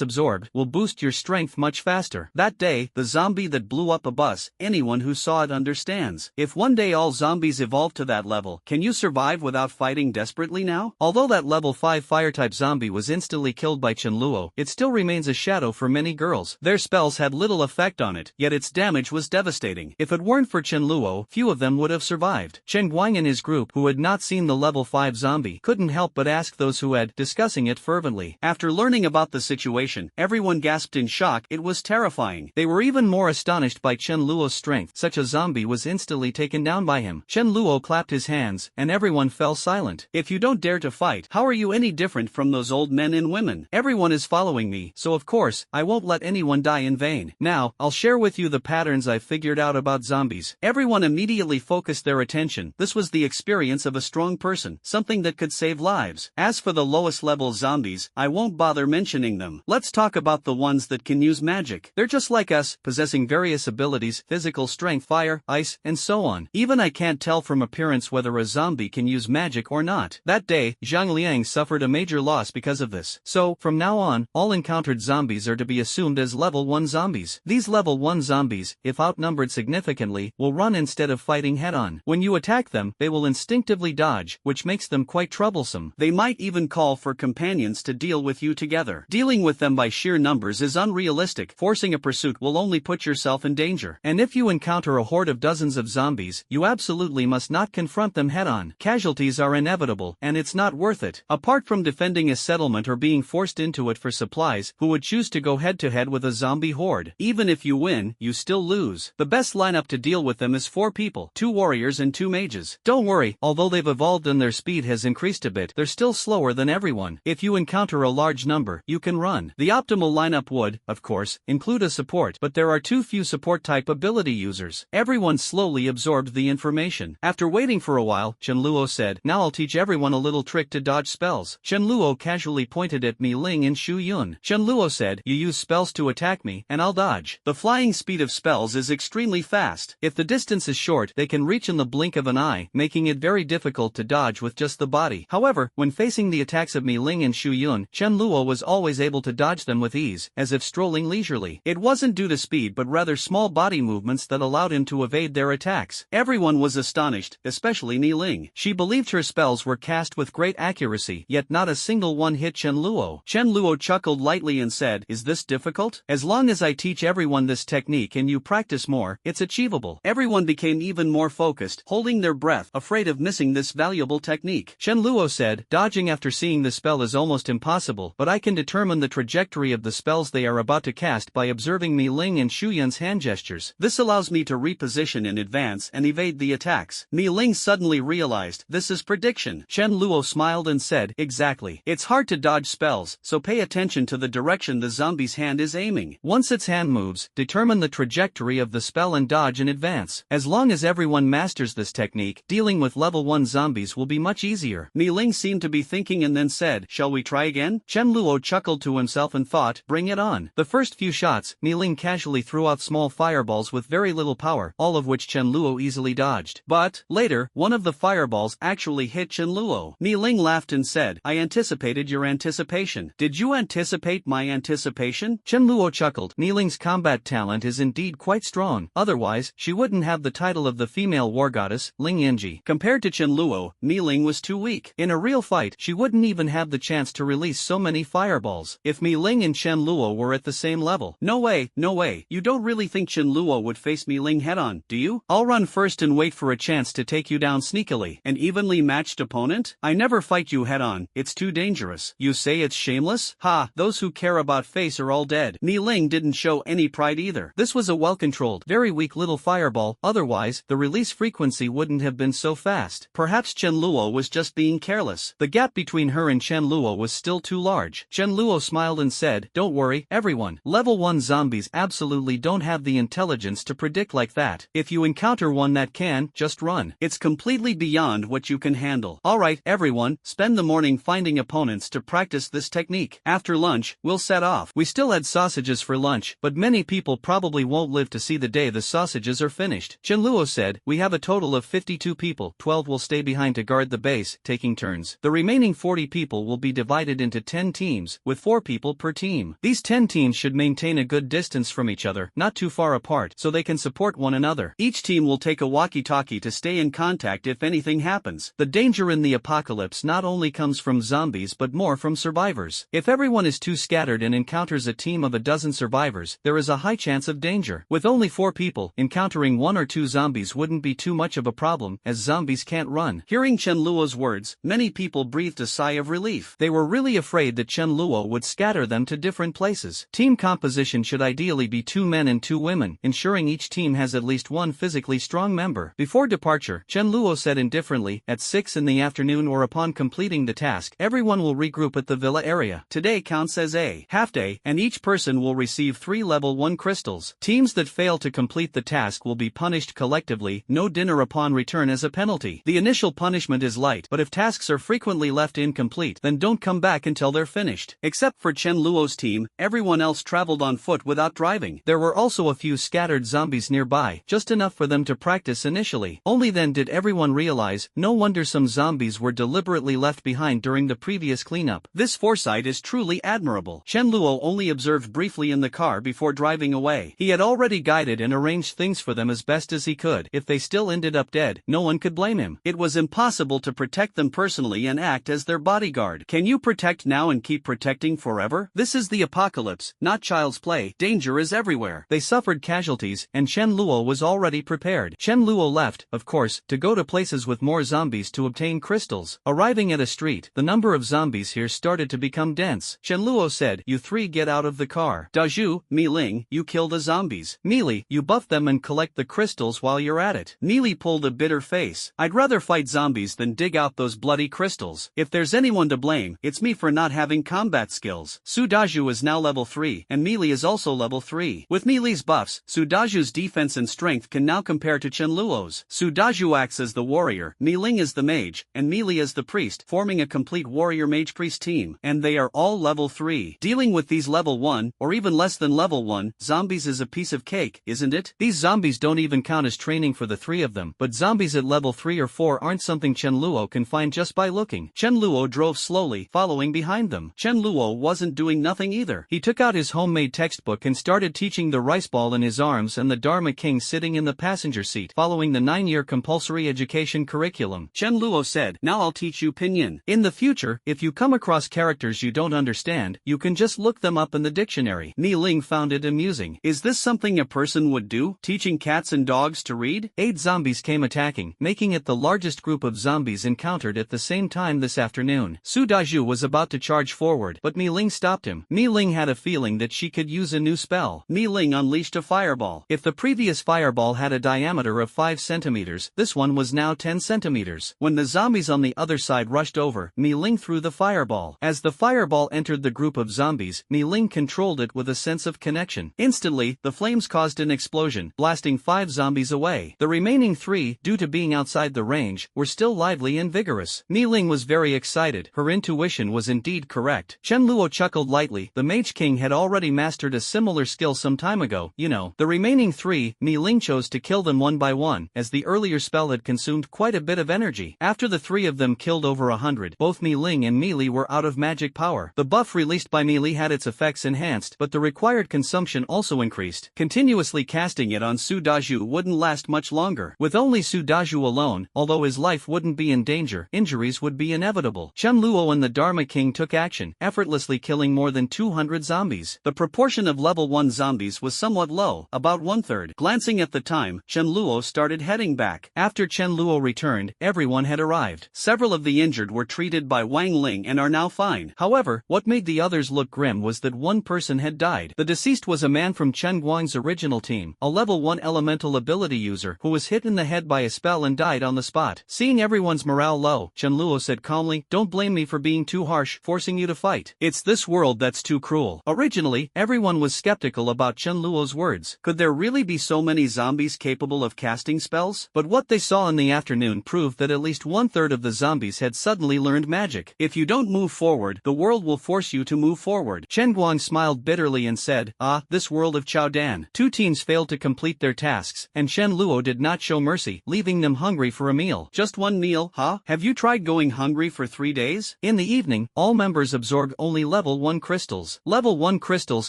absorbed, will boost your strength much faster. That day, the zombie that blew up a bus, anyone who saw it understands. If one day all zombies evolve to that level, can you survive without fighting desperately now? Although that level 5 fire-type zombie was instantly killed by Chen Luo, it still remains a shadow for many girls. Their spells had little effect on it, yet its damage was devastating. If it weren't for Chen Luo, few of them would have survived. Chen Guang and his group, who had not seen the level 5 zombie, couldn't help but ask those who had, discussing it fervently. After learning about the situation, everyone gasped in shock. It was terrifying. They were even more astonished by Chen Luo's strength. Such a zombie was instantly taken down by him. Chen Luo clapped his hands, and everyone fell silent. If you don't dare to fight, how are you any different from those old men and women? Everyone is following me, so of course, I won't let anyone die in vain. Now, I'll share with you the patterns I've figured out about zombies. Everyone immediately focused their attention. This was the experience of a strong person, something that could save lives. As for the lowest level zombies, I won't bother mentioning them. Let's talk about the ones that can use magic. They're just like us, boss, possessing various abilities, physical strength, fire, ice, and so on. Even I can't tell from appearance whether a zombie can use magic or not. That day, Zhang Liang suffered a major loss because of this. So, from now on, all encountered zombies are to be assumed as level 1 zombies. These level 1 zombies, if outnumbered significantly, will run instead of fighting head-on. When you attack them, they will instinctively dodge, which makes them quite troublesome. They might even call for companions to deal with you together. Dealing with them by sheer numbers is unrealistic. Forcing a pursuit will only put yourself in danger. And if you encounter a horde of dozens of zombies, you absolutely must not confront them head-on. Casualties are inevitable, and it's not worth it. Apart from defending a settlement or being forced into it for supplies, who would choose to go head-to-head with a zombie horde? Even if you win, you still lose. The best lineup to deal with them is 4 people, 2 warriors and 2 mages. Don't worry, although they've evolved and their speed has increased a bit, they're still slower than everyone. If you encounter a large number, you can run. The optimal lineup would, of course, include a support, but there are too few support-type ability users. Everyone slowly absorbed the information. After waiting for a while, Chenluo said, "Now I'll teach everyone a little trick to dodge spells." Chenluo casually pointed at Mi Ling and Shu Yun. Chenluo said, "You use spells to attack me, and I'll dodge." The flying speed of spells is extremely fast. If the distance is short, they can reach in the blink of an eye, making it very difficult to dodge with just the body. However, when facing the attacks of Mi Ling and Shu Yun, Chenluo was always able to dodge them with ease, as if strolling leisurely. It wasn't due to speed but rather small body movements that allowed him to evade their attacks. Everyone was astonished, especially Mi Ling. She believed her spells were cast with great accuracy, yet not a single one hit Chenluo. Chenluo chuckled lightly and said, "Is this difficult? As long as I teach everyone this technique and you practice more, it's achievable." Everyone became even more focused, holding their breath, afraid of missing this valuable technique. Chenluo said, "Dodging after seeing the spell is almost impossible, but I can determine the trajectory of the spells they are about to cast by observing Mi Ling and Shu Yun's hand gestures. This allows me to reposition in advance and evade the attacks." Mi Ling suddenly realized, this is prediction. Chenluo smiled and said, "Exactly. It's hard to dodge spells, so pay attention to the direction the zombie's hand is aiming. Once its hand moves, determine the trajectory of the spell and dodge in advance. As long as everyone masters this technique, dealing with level 1 zombies will be much easier." Mi Ling seemed to be thinking and then said, "Shall we try again?" Chenluo chuckled to himself and thought, "Bring it on." The first few shots, Mi Ling casually threw out small fireballs with very little power, all of which Chenluo easily dodged. But, later, one of the fireballs actually hit Chenluo. Mi Ling laughed and said, "I anticipated your anticipation. Did you anticipate my anticipation?" Chenluo chuckled. Mi Ling's combat talent is indeed quite strong, otherwise, she wouldn't have the title of the female war goddess, Ling Yanji. Compared to Chenluo, Mi Ling was too weak. In a real fight, she wouldn't even have the chance to release so many fireballs. If Mi Ling and Chenluo were at the same level. No way, no way. You don't really think Chenluo would face Mi Ling head-on, do you? I'll run first and wait for a chance to take you down sneakily. An evenly matched opponent? I never fight you head-on, it's too dangerous. You say it's shameless? Ha, those who care about face are all dead. Mi Ling didn't show any pride either. This was a well-controlled, very weak little fireball, otherwise, the release frequency wouldn't have been so fast. Perhaps Chenluo was just being careless. The gap between her and Chenluo was still too large. Chenluo smiled and said, "Don't worry, everyone. Level 1 zombies absolutely don't have the intelligence to predict like that. If you encounter one that can, just run. It's completely beyond what you can handle. Alright, everyone, spend the morning finding opponents to practice this technique. After lunch, we'll set off." We still had sausages for lunch, but many people probably won't live to see the day the sausages are finished. Chenluo said, "We have a total of 52 people. 12 will stay behind to guard the base, taking turns. The remaining 40 people will be divided into 10 teams, with 4 people per team. These 10 teams should maintain a good distance from each other, not too far apart, so they can support one another. Each team will take a walkie-talkie to stay in contact if anything happens. The danger in the apocalypse not only comes from zombies but more from survivors. If everyone is too scattered and encounters a team of a dozen survivors, there is a high chance of danger. With only 4 people, encountering 1 or 2 zombies wouldn't be too much of a problem, as zombies can't run." Hearing Chenluo's words, many people breathed a sigh of relief. They were really afraid that Chenluo would scatter them to different places. Team composition should ideally be 2 men and 2 women, ensuring each team has at least 1 physically strong member. Before departure, Chenluo said indifferently, "At 6 in the afternoon or upon completing the task, everyone will regroup at the villa area. Today counts as a half-day, and each person will receive 3 level 1 crystals. Teams that fail to complete the task will be punished collectively, no dinner upon return as a penalty. The initial punishment is light, but if tasks are frequently left incomplete, then don't come back until they're finished." Except for Chenluo's team, everyone else traveled on foot without driving. surviving. There were also a few scattered zombies nearby, just enough for them to practice initially. Only then did everyone realize, no wonder some zombies were deliberately left behind during the previous cleanup. This foresight is truly admirable. Chen Luo only observed briefly in the car before driving away. He had already guided and arranged things for them as best as he could. If they still ended up dead, no one could blame him. It was impossible to protect them personally and act as their bodyguard. Can you protect now and keep protecting forever? This is the apocalypse, not child's play. Danger is everywhere. They suffered casualties, and Chen Luo was already prepared. Chen Luo left, of course, to go to places with more zombies to obtain crystals. Arriving at a street, the number of zombies here started to become dense. Chen Luo said, "You three get out of the car. Dazhu, Mi Ling, you kill the zombies. Meili, you buff them and collect the crystals while you're at it." Meili pulled a bitter face. I'd rather fight zombies than dig out those bloody crystals. If there's anyone to blame, it's me for not having combat skills. Su Dazhu is now level 3, and Meili is also level 3. With Meili's buffs, Su Dazhu's defense and strength can now compare to Chen Luo's. Su Dazhu acts as the warrior, Mi Ling is the mage, and Meili is the priest, forming a complete warrior-mage-priest team, and they are all level 3. Dealing with these level 1, or even less than level 1, zombies is a piece of cake, isn't it? These zombies don't even count as training for the three of them, but zombies at level 3 or 4 aren't something Chen Luo can find just by looking. Chen Luo drove slowly, following behind them. Chen Luo wasn't doing nothing either. He took out his homemade textbook and started teaching the rice ball in his arms and the Dharma King sitting in the passenger seat, following the 9-year compulsory education curriculum. Chen Luo said, "Now I'll teach you pinyin. In the future, if you come across characters you don't understand, you can just look them up in the dictionary." Mi Ling found it amusing. Is this something a person would do, teaching cats and dogs to read? 8 zombies came attacking, making it the largest group of zombies encountered at the same time this afternoon. Su Dazhu was about to charge forward, but Mi Ling stopped him. Mi Ling had a feeling that she could use a new spell. Mi Ling unleashed a fireball. If the previous fireball had a diameter of 5 centimeters, this one was now 10 centimeters. When the zombies on the other side rushed over, Mi Ling threw the fireball. As the fireball entered the group of zombies, Mi Ling controlled it with a sense of connection. Instantly, the flames caused an explosion, blasting 5 zombies away. The remaining 3, due to being outside the range, were still lively and vigorous. Mi Ling was very excited. Her intuition was indeed correct. Chen Luo chuckled lightly. The Mage King had already mastered a similar skill some time ago, you know. The remaining 3, Mi Ling chose to kill them one by one, as the earlier spell had consumed quite a bit of energy. After the 3 of them killed over 100, both Mi Ling and Meili were out of magic power. The buff released by Meili had its effects enhanced, but the required consumption also increased. Continuously casting it on Su Dazhu wouldn't last much longer. With only Su Dazhu alone, although his life wouldn't be in danger, injuries would be inevitable. Chen Luo and the Dharma King took action, effortlessly killing more than 200 zombies. The proportion of level 1 zombies was somewhat low, about 1/3. Glancing at the time, Chen Luo started heading back. After Chen Luo returned, everyone had arrived. Several of the injured were treated by Wang Ling and are now fine. However, what made the others look grim was that one person had died. The deceased was a man from Chen Guang's original team, a level 1 elemental ability user who was hit in the head by a spell and died on the spot. Seeing everyone's morale low, Chen Luo said calmly, "Don't blame me for being too harsh, forcing you to fight. It's this world that's too cruel." Originally, everyone was skeptical about Chen Luo's words. Could there really be so many zombies capable of casting spells? But what they saw in the afternoon proved that at least 1/3 of the zombies had suddenly learned magic. If you don't move forward, the world will force you to move forward. Chen Guang smiled bitterly and said, "Ah, this world of Chao Dan." 2 teams failed to complete their tasks, and Chen Luo did not show mercy, leaving them hungry for a meal. "Just one meal, huh? Have you tried going hungry for 3 days?" In the evening, all members absorbed only level 1 crystals. Level 1 crystals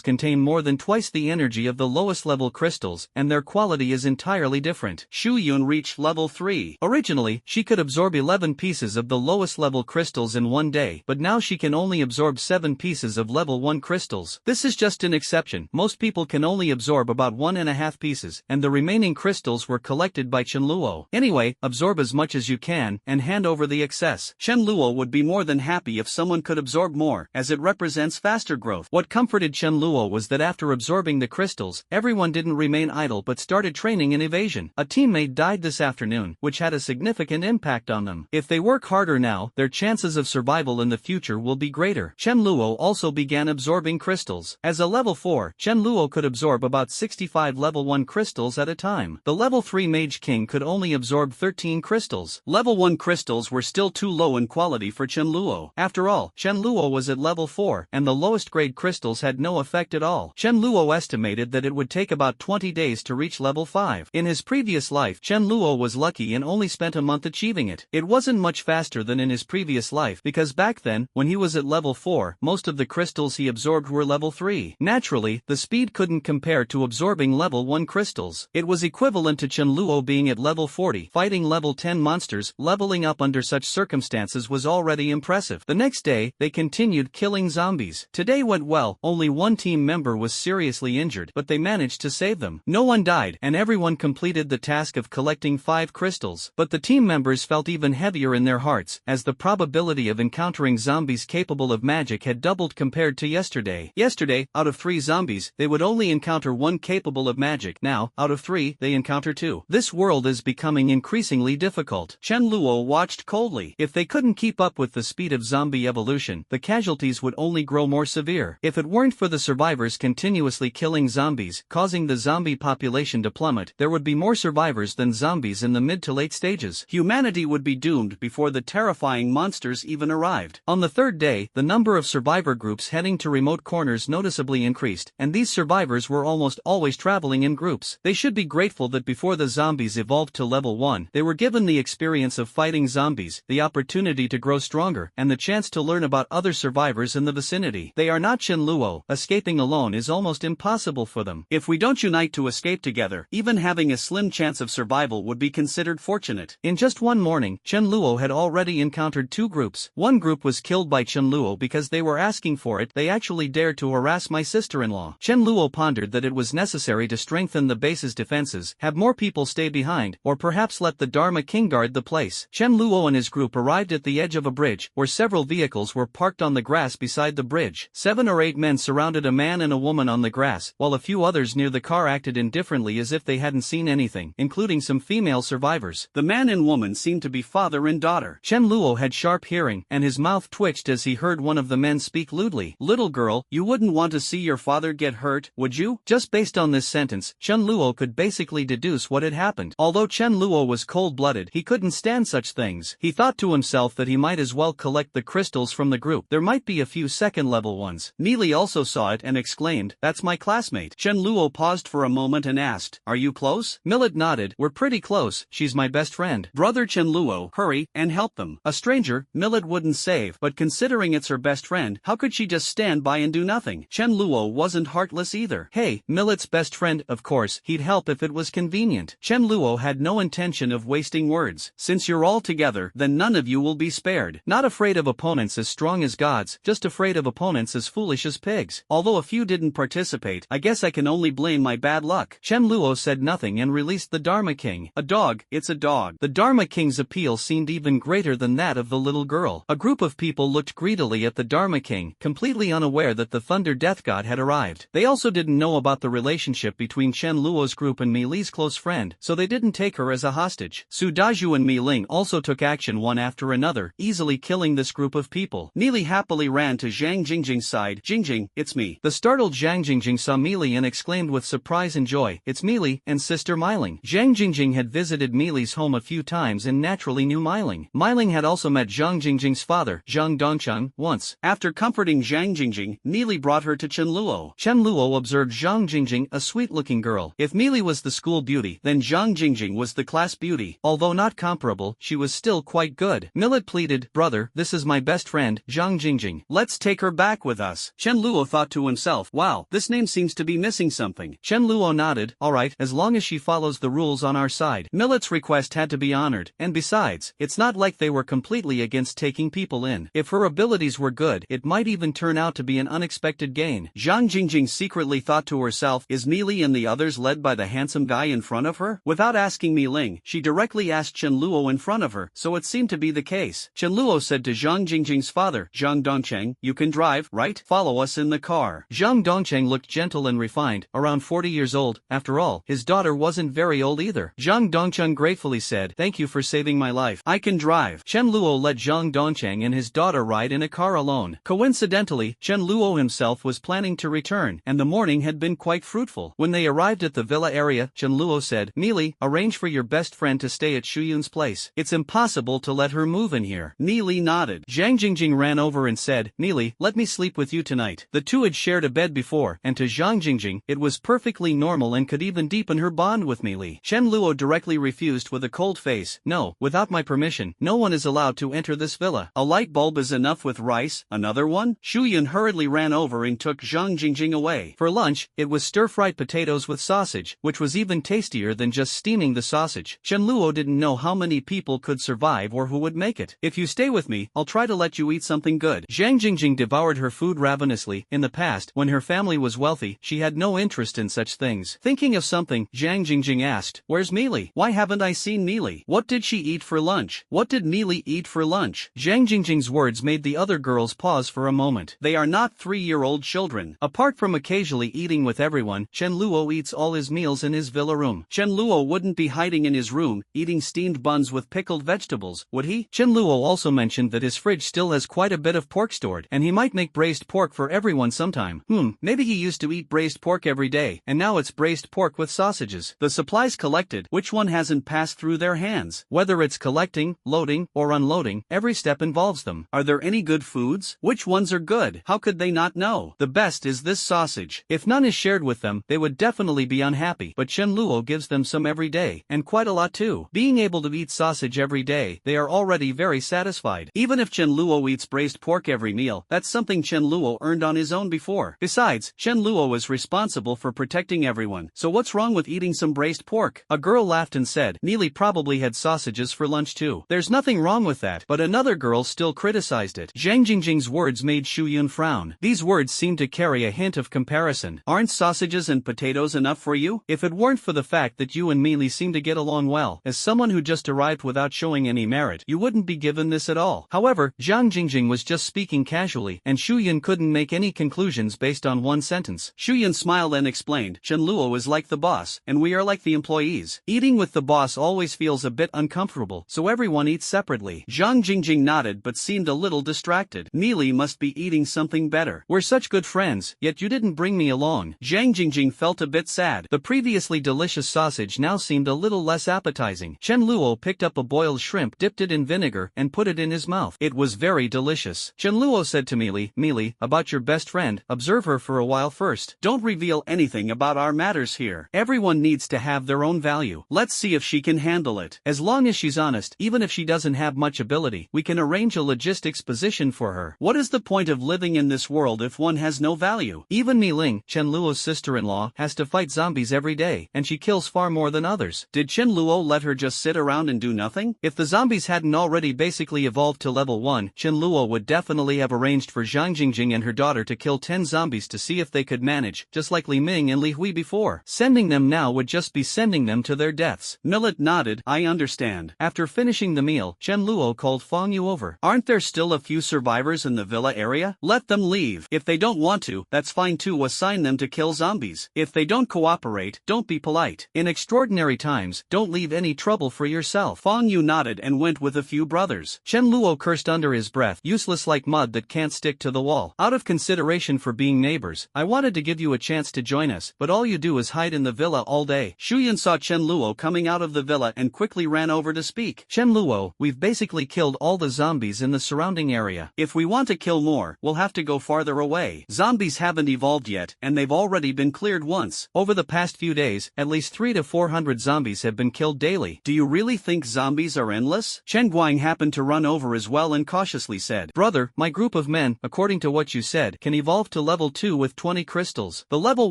contain more than twice the energy of the lowest level crystals, and their quality is entirely different. Shu Yun reached level 3. Originally, she could absorb 11 pieces of the lowest level crystals in one day, but now she can only absorb 7 pieces of level 1 crystals. This is just an exception. Most people can only absorb about 1.5 pieces, and the remaining crystals were collected by Chen Luo. Anyway, absorb as much as you can, and hand over the excess. Chen Luo would be more than happy if someone could absorb more, as it represents faster growth. What comforted Chen Luo was that after absorbing the crystals, everyone didn't remain idle but started training in evasion. A teammate died this afternoon, which had a significant impact on them. If they work harder now, their chances of survival in the future will be greater. Chen Luo also began absorbing crystals. As a level 4, Chen Luo could absorb about 65 level 1 crystals at a time. The level 3 Mage King could only absorb 13 crystals. Level 1 crystals were still too low in quality for Chen Luo. After all, Chen Luo was at level 4, and the lowest grade crystals had no effect at all. Chen Luo Luo estimated that it would take about 20 days to reach level 5. In his previous life, Chen Luo was lucky and only spent a month achieving it. It wasn't much faster than in his previous life because back then, when he was at level 4, most of the crystals he absorbed were level 3. Naturally, the speed couldn't compare to absorbing level 1 crystals. It was equivalent to Chen Luo being at level 40, fighting level 10 monsters. Leveling up under such circumstances was already impressive. The next day, they continued killing zombies. Today went well, only one team member was seriously injured, but they managed to save them. No one died, and everyone completed the task of collecting 5 crystals. But the team members felt even heavier in their hearts, as the probability of encountering zombies capable of magic had doubled compared to yesterday. Yesterday, out of 3 zombies, they would only encounter 1 capable of magic. Now, out of 3, they encounter 2. This world is becoming increasingly difficult. Chen Luo watched coldly. If they couldn't keep up with the speed of zombie evolution, the casualties would only grow more severe. If it weren't for the survivors continuously killing zombies, causing the zombie population to plummet, there would be more survivors than zombies in the mid to late stages. Humanity would be doomed before the terrifying monsters even arrived. On the 3rd day, the number of survivor groups heading to remote corners noticeably increased, and these survivors were almost always traveling in groups. They should be grateful that before the zombies evolved to level 1, they were given the experience of fighting zombies, the opportunity to grow stronger, and the chance to learn about other survivors in the vicinity. They are not Chen Luo. Escaping alone is almost impossible for them. If we don't unite to escape together, even having a slim chance of survival would be considered fortunate. In just one morning, Chen Luo had already encountered 2 groups. One group was killed by Chen Luo because they were asking for it. They actually dared to harass my sister-in-law. Chen Luo pondered that it was necessary to strengthen the base's defenses, have more people stay behind, or perhaps let the Dharma King guard the place. Chen Luo and his group arrived at the edge of a bridge, where several vehicles were parked on the grass beside the bridge. 7 or 8 men surrounded a man and a woman on the grass, while a few others near the car acted indifferently as if they hadn't seen anything, including some female survivors. The man and woman seemed to be father and daughter. Chen Luo had sharp hearing, and his mouth twitched as he heard one of the men speak lewdly. "Little girl, you wouldn't want to see your father get hurt, would you?" Just based on this sentence, Chen Luo could basically deduce what had happened. Although Chen Luo was cold-blooded, he couldn't stand such things. He thought to himself that he might as well collect the crystals from the group. There might be a few second-level ones. Neely also saw it and exclaimed, "That's my classmate." Chen Luo paused for a moment and asked, "Are you close?" Millet nodded. "We're pretty close. She's my best friend." "Brother Chen Luo, hurry and help them." A stranger, Millet wouldn't save, but considering it's her best friend, how could she just stand by and do nothing? Chen Luo wasn't heartless either. Hey, Millet's best friend, of course, he'd help if it was convenient. Chen Luo had no intention of wasting words. "Since you're all together, then none of you will be spared. Not afraid of opponents as strong as gods, just afraid of opponents as foolish as pigs. Although a few didn't participate, I guess I can only blame my bad luck." Chen Luo said nothing and released the Dharma King. "A dog, it's a dog." The Dharma King's appeal seemed even greater than that of the little girl. A group of people looked greedily at the Dharma King, completely unaware that the Thunder Death God had arrived. They also didn't know about the relationship between Chen Luo's group and Mi Li's close friend, so they didn't take her as a hostage. Su Dazhu and Mi Ling also took action one after another, easily killing this group of people. Neely happily ran to Zhang Jingjing's side. "Jingjing, it's me." The startled Zhang Jingjing saw Meili and exclaimed with surprise and joy, "It's Meili and Sister Meiling." Zhang Jingjing had visited Meili's home a few times and naturally knew Meiling. Meiling had also met Zhang Jingjing's father, Zhang Dongcheng, once. After comforting Zhang Jingjing, Meili brought her to Chen Luo. Chen Luo observed Zhang Jingjing, a sweet-looking girl. If Meili was the school beauty, then Zhang Jingjing was the class beauty. Although not comparable, she was still quite good. Millet pleaded, "Brother, this is my best friend, Zhang Jingjing. Let's take her back with us." Chen Luo thought to himself, "Wow, this name seems to be missing something." Chen Luo nodded, "Alright, as long as she follows the rules on our side." Millet's request had to be honored, and besides, it's not like they were completely against taking people in. If her abilities were good, it might even turn out to be an unexpected gain. Zhang Jingjing secretly thought to herself, "Is Meili and the others led by the handsome guy in front of her?" Without asking Mi Ling, she directly asked Chen Luo in front of her, so it seemed to be the case. Chen Luo said to Zhang Jingjing's father, "Zhang Dongcheng, you can drive, right? Follow us in the car." Zhang Dongcheng looked gentle and refined, around 40 years old. After all, his daughter wasn't very old either. Zhang Dongcheng gratefully said, "Thank you for saving my life. I can drive." Chen Luo let Zhang Dongcheng and his daughter ride in a car alone. Coincidentally, Chen Luo himself was planning to return, and the morning had been quite fruitful. When they arrived at the villa area, Chen Luo said, "Meili, arrange for your best friend to stay at Shuyun's place. It's impossible to let her move in here." Neili nodded. Zhang Jingjing ran over and said, "Neili, let me sleep with you tonight." The two had shared a bed before, and and to Zhang Jingjing, it was perfectly normal and could even deepen her bond with Meili. Chen Luo directly refused with a cold face. No, without my permission, no one is allowed to enter this villa. A light bulb is enough with rice, another one? Shu Yun hurriedly ran over and took Zhang Jingjing away. For lunch, it was stir-fried potatoes with sausage, which was even tastier than just steaming the sausage. Chen Luo didn't know how many people could survive or who would make it. If you stay with me, I'll try to let you eat something good. Zhang Jingjing devoured her food ravenously. In the past, when her family was wealthy, she had no interest in such things. Thinking of something, Zhang Jingjing asked, "Where's Meili? Why haven't I seen Meili? What did she eat for lunch? What did Meili eat for lunch?" Zhang Jingjing's words made the other girls pause for a moment. They are not 3-year-old children. Apart from occasionally eating with everyone, Chen Luo eats all his meals in his villa room. Chen Luo wouldn't be hiding in his room, eating steamed buns with pickled vegetables, would he? Chen Luo also mentioned that his fridge still has quite a bit of pork stored, and he might make braised pork for everyone sometime. Maybe he used to eat braised pork every day, and now it's braised pork with sausages. The supplies collected, which one hasn't passed through their hands? Whether it's collecting, loading, or unloading, every step involves them. Are there any good foods? Which ones are good? How could they not know? The best is this sausage. If none is shared with them, they would definitely be unhappy, but Chen Luo gives them some every day, and quite a lot too. Being able to eat sausage every day, they are already very satisfied. Even if Chen Luo eats braised pork every meal, that's something Chen Luo earned on his own before. Besides, Chen Luo is responsible for protecting everyone, so what's wrong with eating some braised pork? A girl laughed and said, "Meili probably had sausages for lunch too." There's nothing wrong with that, but another girl still criticized it. Zhang Jingjing's words made Shu Yun frown. These words seemed to carry a hint of comparison. Aren't sausages and potatoes enough for you? If it weren't for the fact that you and Meili seem to get along well, as someone who just arrived without showing any merit, you wouldn't be given this at all. However, Zhang Jingjing was just speaking casually, and Shu Yun couldn't make any conclusions based on one sentence. Shu Yun smiled and explained, Chen Luo is like the boss, and we are like the employees. Eating with the boss always feels a bit uncomfortable, so everyone eats separately. Zhang Jingjing nodded but seemed a little distracted. Meili must be eating something better. We're such good friends, yet you didn't bring me along. Zhang Jingjing felt a bit sad. The previously delicious sausage now seemed a little less appetizing. Chen Luo picked up a boiled shrimp, dipped it in vinegar, and put it in his mouth. It was very delicious. Chen Luo said to Meili, "Meili, about your best friend, observe her for a while first. Don't reveal anything about our matters here. Everyone needs to have their own value. Let's see if she can handle it. As long as she's honest, even if she doesn't have much ability, we can arrange a logistics position for her." What is the point of living in this world if one has no value? Even Mi Ling, Chen Luo's sister-in-law, has to fight zombies every day, and she kills far more than others. Did Chen Luo let her just sit around and do nothing? If the zombies hadn't already basically evolved to level 1, Chen Luo would definitely have arranged for Zhang Jingjing and her daughter to kill 10 zombies to see if they could manage, just like Li Ming and Li Hui before. Sending them now would just be sending them to their deaths. Millet nodded, I understand. After finishing the meal, Chen Luo called Fong Yu over. Aren't there still a few survivors in the villa area? Let them leave. If they don't want to, that's fine too. Assign them to kill zombies. If they don't cooperate, don't be polite. In extraordinary times, don't leave any trouble for yourself. Fong Yu nodded and went with a few brothers. Chen Luo cursed under his breath, useless like mud that can't stick to the wall. Out of consideration for being neighbors, I wanted to give you a chance to join us, but all you do is hide in the villa all day. Shu Yun saw Chen Luo coming out of the villa and quickly ran over to speak. Chen Luo, we've basically killed all the zombies in the surrounding area. If we want to kill more, we'll have to go farther away. Zombies haven't evolved yet, and they've already been cleared once. Over the past few days, at least 300 to 400 zombies have been killed daily. Do you really think zombies are endless? Chen Guang happened to run over as well and cautiously said, Brother, my group of men, according to what you said, can evolve to level 2 with 20 crystals. The level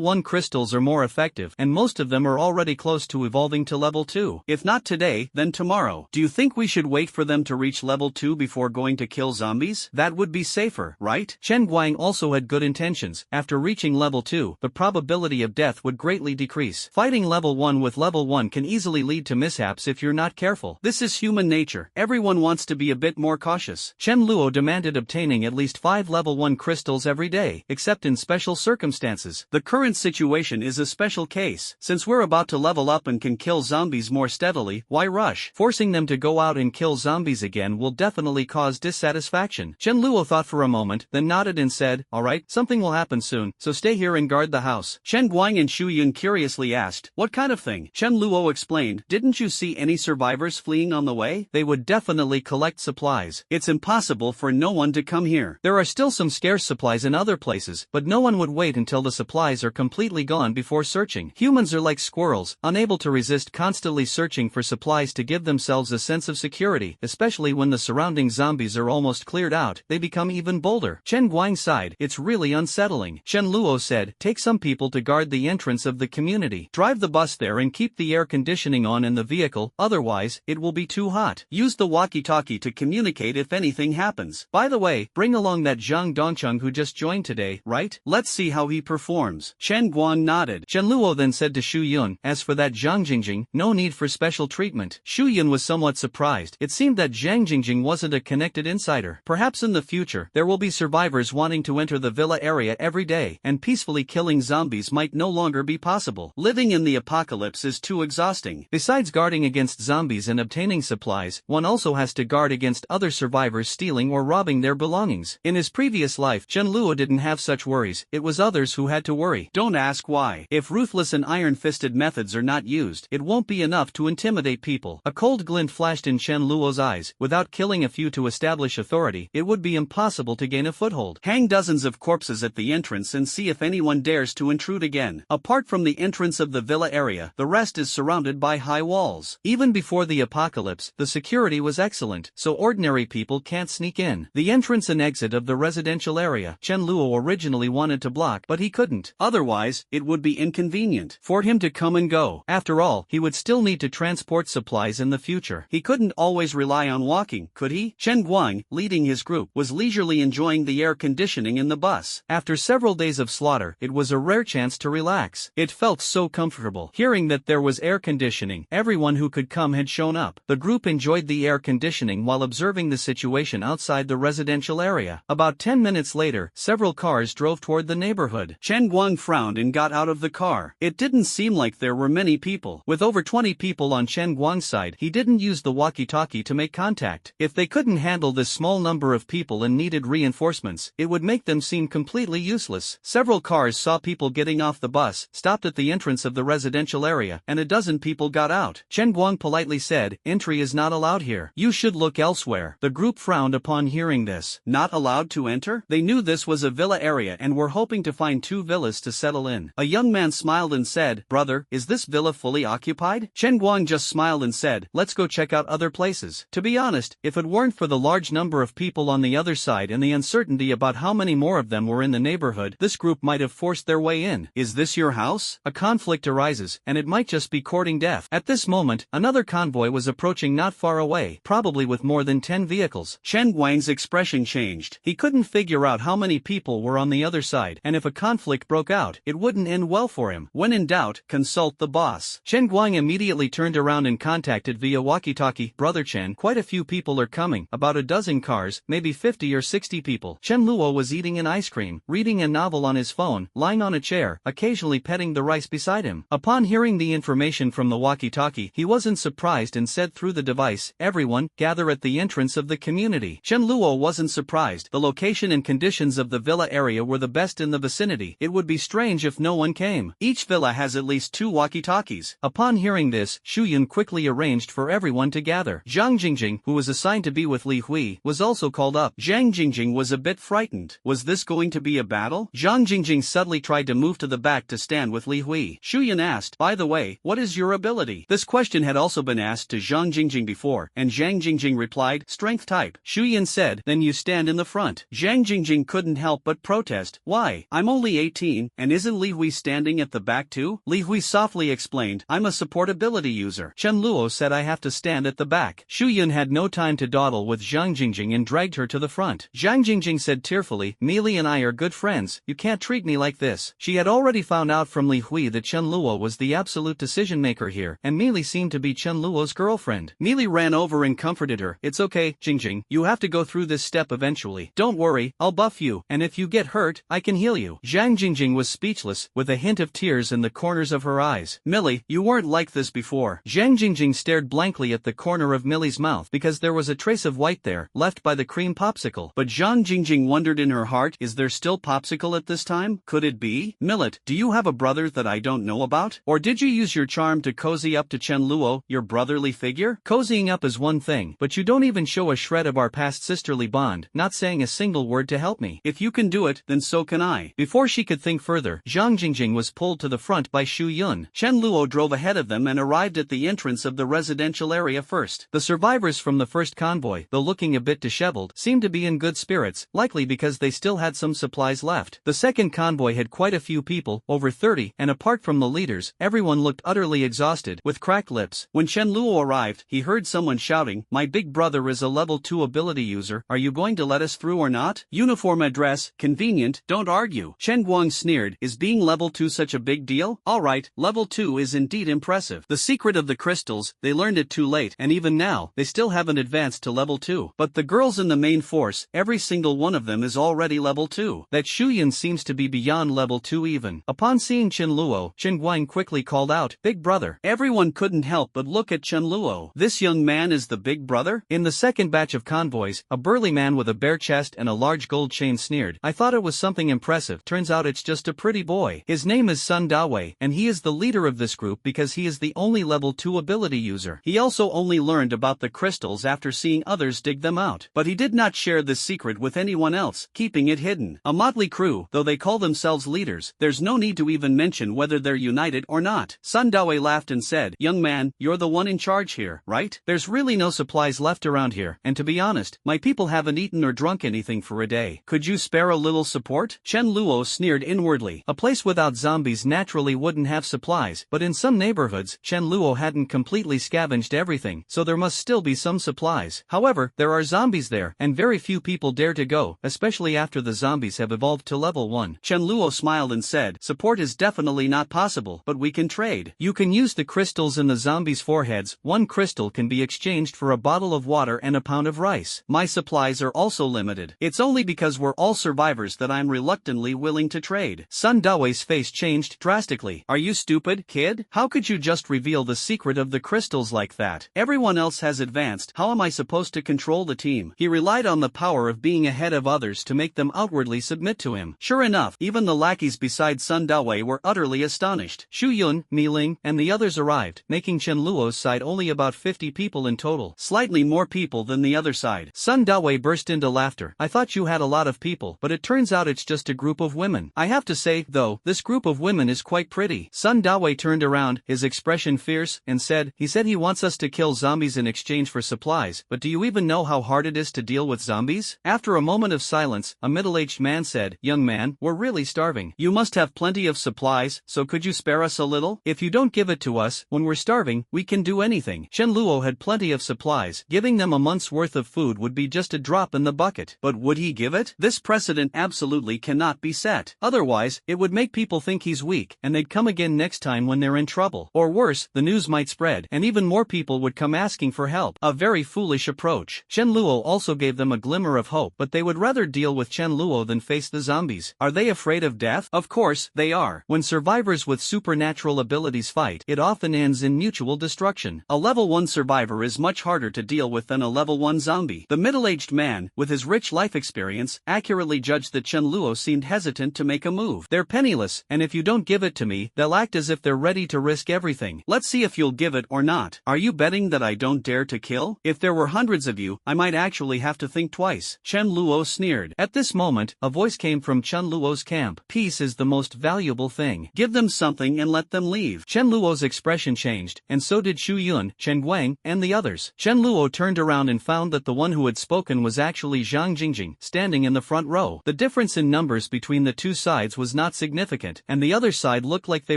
1 crystals are more effective, and most of them are already close to evolving to level 2. If not today, then tomorrow. Do you think we should wait for them to reach level 2 before going to kill zombies? That would be safer, right? Chen Guang also had good intentions. After reaching level 2, the probability of death would greatly decrease. Fighting level 1 with level 1 can easily lead to mishaps if you're not careful. This is human nature. Everyone wants to be a bit more cautious. Chen Luo demanded obtaining at least 5 level 1 crystals every day, except in special circumstances. The current situation is a special case. Since we're about to level up and can kill zombies more steadily, why rush? Forcing them to go out and kill zombies again will definitely cause dissatisfaction. Chen Luo thought for a moment, then nodded and said, Alright, something will happen soon, so stay here and guard the house. Chen Guang and Shu Yun curiously asked, what kind of thing? Chen Luo explained, didn't you see any survivors fleeing on the way? They would definitely collect supplies. It's impossible for no one to come here. There are still some scarce supplies in other places, but no one would waste wait until the supplies are completely gone before searching. Humans are like squirrels, unable to resist constantly searching for supplies to give themselves a sense of security, especially when the surrounding zombies are almost cleared out. They become even bolder. Chen Guang sighed. It's really unsettling. Chen Luo said, take some people to guard the entrance of the community. Drive the bus there and keep the air conditioning on in the vehicle, otherwise, it will be too hot. Use the walkie-talkie to communicate if anything happens. By the way, bring along that Zhang Dongcheng who just joined today, right? Let's see how he performs. Chen Guang nodded. Chen Luo then said to Xu Yun, as for that Zhang Jingjing, no need for special treatment. Xu Yun was somewhat surprised. It seemed that Zhang Jingjing wasn't a connected insider. Perhaps in the future, there will be survivors wanting to enter the villa area every day, and peacefully killing zombies might no longer be possible. Living in the apocalypse is too exhausting. Besides guarding against zombies and obtaining supplies, one also has to guard against other survivors stealing or robbing their belongings. In his previous life, Chen Luo didn't have such worries. It was others who had to worry. Don't ask why. If ruthless and iron-fisted methods are not used, it won't be enough to intimidate people. A cold glint flashed in Chen Luo's eyes. Without killing a few to establish authority, it would be impossible to gain a foothold. Hang dozens of corpses at the entrance and see if anyone dares to intrude again. Apart from the entrance of the villa area, the rest is surrounded by high walls. Even before the apocalypse, the security was excellent, so ordinary people can't sneak in. The entrance and exit of the residential area, Chen Luo originally wanted to block, but he couldn't. Otherwise, it would be inconvenient for him to come and go. After all, he would still need to transport supplies in the future. He couldn't always rely on walking, could he? Chen Guang, leading his group, was leisurely enjoying the air conditioning in the bus. After several days of slaughter, it was a rare chance to relax. It felt so comfortable. Hearing that there was air conditioning, everyone who could come had shown up. The group enjoyed the air conditioning while observing the situation outside the residential area. About 10 minutes later, several cars drove toward the neighborhood. Chen Guang frowned and got out of the car. It didn't seem like there were many people. With over 20 people on Chen Guang's side, he didn't use the walkie-talkie to make contact. If they couldn't handle this small number of people and needed reinforcements, it would make them seem completely useless. Several cars saw people getting off the bus, stopped at the entrance of the residential area, and a dozen people got out. Chen Guang politely said, entry is not allowed here. You should look elsewhere. The group frowned upon hearing this. Not allowed to enter? They knew this was a villa area and were hoping to find 2 villas to settle in. A young man smiled and said, brother, is this villa fully occupied? Chen Guang just smiled and said, let's go check out other places. To be honest, if it weren't for the large number of people on the other side and the uncertainty about how many more of them were in the neighborhood, this group might have forced their way in. Is this your house? A conflict arises, and it might just be courting death. At this moment, another convoy was approaching not far away, probably with more than 10 vehicles. Chen Guang's expression changed. He couldn't figure out how many people were on the other side, and if a conflict broke out, it wouldn't end well for him. When in doubt, consult the boss. Chen Guang immediately turned around and contacted via walkie-talkie, Brother Chen, quite a few people are coming, about a dozen cars, maybe 50 or 60 people. Chen Luo was eating an ice cream, reading a novel on his phone, lying on a chair, occasionally petting the rice beside him. Upon hearing the information from the walkie-talkie, he wasn't surprised and said through the device, everyone, gather at the entrance of the community. Chen Luo wasn't surprised. The location and conditions of the villa area were the best in the vicinity. It would be strange if no one came. Each villa has at least 2 walkie-talkies. Upon hearing this, Xu Yun quickly arranged for everyone to gather. Zhang Jingjing, who was assigned to be with Li Hui, was also called up. Zhang Jingjing was a bit frightened. Was this going to be a battle? Zhang Jingjing suddenly tried to move to the back to stand with Li Hui. Xu Yun asked, by the way, what is your ability? This question had also been asked to Zhang Jingjing before, and Zhang Jingjing replied, strength type. Xu Yun said, then you stand in the front. Zhang Jingjing couldn't help but protest. Why? I'm only 18, and isn't Li Hui standing at the back too? Li Hui softly explained, I'm a support ability user. Chen Luo said I have to stand at the back. Xu Yun had no time to dawdle with Zhang Jingjing and dragged her to the front. Zhang Jingjing said tearfully, Meili and I are good friends, you can't treat me like this. She had already found out from Li Hui that Chen Luo was the absolute decision maker here, and Meili seemed to be Chen Luo's girlfriend. Meili ran over and comforted her. It's okay, Jingjing, you have to go through this step eventually. Don't worry, I'll buff you, and if you get hurt, I can heal you. Zhang Jingjing was speechless, with a hint of tears in the corners of her eyes. Millie, you weren't like this before. Zhang Jingjing stared blankly at the corner of Millie's mouth because there was a trace of white there, left by the cream popsicle. But Zhang Jingjing wondered in her heart, is there still popsicle at this time? Could it be? Millet, do you have a brother that I don't know about? Or did you use your charm to cozy up to Chen Luo, your brotherly figure? Cozying up is one thing, but you don't even show a shred of our past sisterly bond, not saying a single word to help me. If you can do it, then so can I. Before she could think further, Zhang Jingjing was pulled to the front by Xu Yun. Chen Luo drove ahead of them and arrived at the entrance of the residential area first. The survivors from the first convoy, though looking a bit disheveled, seemed to be in good spirits, likely because they still had some supplies left. The second convoy had quite a few people, over 30, and apart from the leaders, everyone looked utterly exhausted, with cracked lips. When Chen Luo arrived, he heard someone shouting, "My big brother is a level 2 ability user, are you going to let us through or not?" Uniform address, convenient, don't argue. Chen Guang sneered, "Is being level 2 such a big deal? Alright, level 2 is indeed impressive." The secret of the crystals, they learned it too late, and even now, they still haven't advanced to level 2. But the girls in the main force, every single one of them is already level 2. That Xu Yun seems to be beyond level 2 even. Upon seeing Chen Luo, Chen Guang quickly called out, "Big brother." Everyone couldn't help but look at Chen Luo. This young man is the big brother? In the second batch of convoys, a burly man with a bare chest and a large gold chain sneered, "I thought it was something impressive, turns out it's just a pretty boy. His name is Sun Dawei, and he is the leader of this group because he is the only level 2 ability user. He also only learned about the crystals after seeing others dig them out. But he did not share this secret with anyone else, keeping it hidden. A motley crew, though they call themselves leaders, there's no need to even mention whether they're united or not." Sun Dawei laughed and said, "Young man, you're the one in charge here, right? There's really no supplies left around here, and to be honest, my people haven't eaten or drunk anything for a day. Could you spare a little support?" Chen Luo sneered inwardly. A place without zombies naturally wouldn't have supplies, but in some neighborhoods, Chen Luo hadn't completely scavenged everything, so there must still be some supplies. However, there are zombies there, and very few people dare to go, especially after the zombies have evolved to level 1. Chen Luo smiled and said, "Support is definitely not possible, but we can trade." You can use the crystals in the zombies' foreheads. One crystal can be exchanged for a bottle of water and a pound of rice. My supplies are also limited. It's only because we're all survivors that I'm reluctantly willing to trade. Sun Dawei's face changed drastically. Are you stupid, kid? How could you just reveal the secret of the crystals like that? Everyone else has advanced, how am I supposed to control the team? He relied on the power of being ahead of others to make them outwardly submit to him. Sure enough, even the lackeys beside Sun Dawei were utterly astonished. Xu Yun, Mi Ling, and the others arrived, making Chen Luo's side only about 50 people in total. Slightly more people than the other side. Sun Dawei burst into laughter. "I thought you had a lot of people, but it turns out it's just a group of women. I have to say, though, this group of women is quite pretty." Sun Dawei turned around, his expression fierce, and said, "He said he wants us to kill zombies in exchange for supplies, but do you even know how hard it is to deal with zombies?" After a moment of silence, a middle-aged man said, "Young man, we're really starving. You must have plenty of supplies, so could you spare us a little? If you don't give it to us, when we're starving, we can do anything." Chen Luo had plenty of supplies. Giving them a month's worth of food would be just a drop in the bucket. But would he give it? This precedent absolutely cannot be set. Otherwise, it would make people think he's weak, and they'd come again next time when they're in trouble. Or worse, the news might spread, and even more people would come asking for help. A very foolish approach. Chen Luo also gave them a glimmer of hope, but they would rather deal with Chen Luo than face the zombies. Are they afraid of death? Of course, they are. When survivors with supernatural abilities fight, it often ends in mutual destruction. A level 1 survivor is much harder to deal with than a level 1 zombie. The middle-aged man, with his rich life experience, accurately judged that Chen Luo seemed hesitant to make a move. "They're penniless, and if you don't give it to me, they'll act as if they're ready to risk everything." "Let's see if you'll give it or not. Are you betting that I don't dare to kill? If there were hundreds of you, I might actually have to think twice." Chen Luo sneered. At this moment, a voice came from Chen Luo's camp. "Peace is the most valuable thing. Give them something and let them leave." Chen Luo's expression changed, and so did Xu Yun, Chen Guang, and the others. Chen Luo turned around and found that the one who had spoken was actually Zhang Jingjing, standing in the front row. The difference in numbers between the two sides was not significant, and the other side looked like they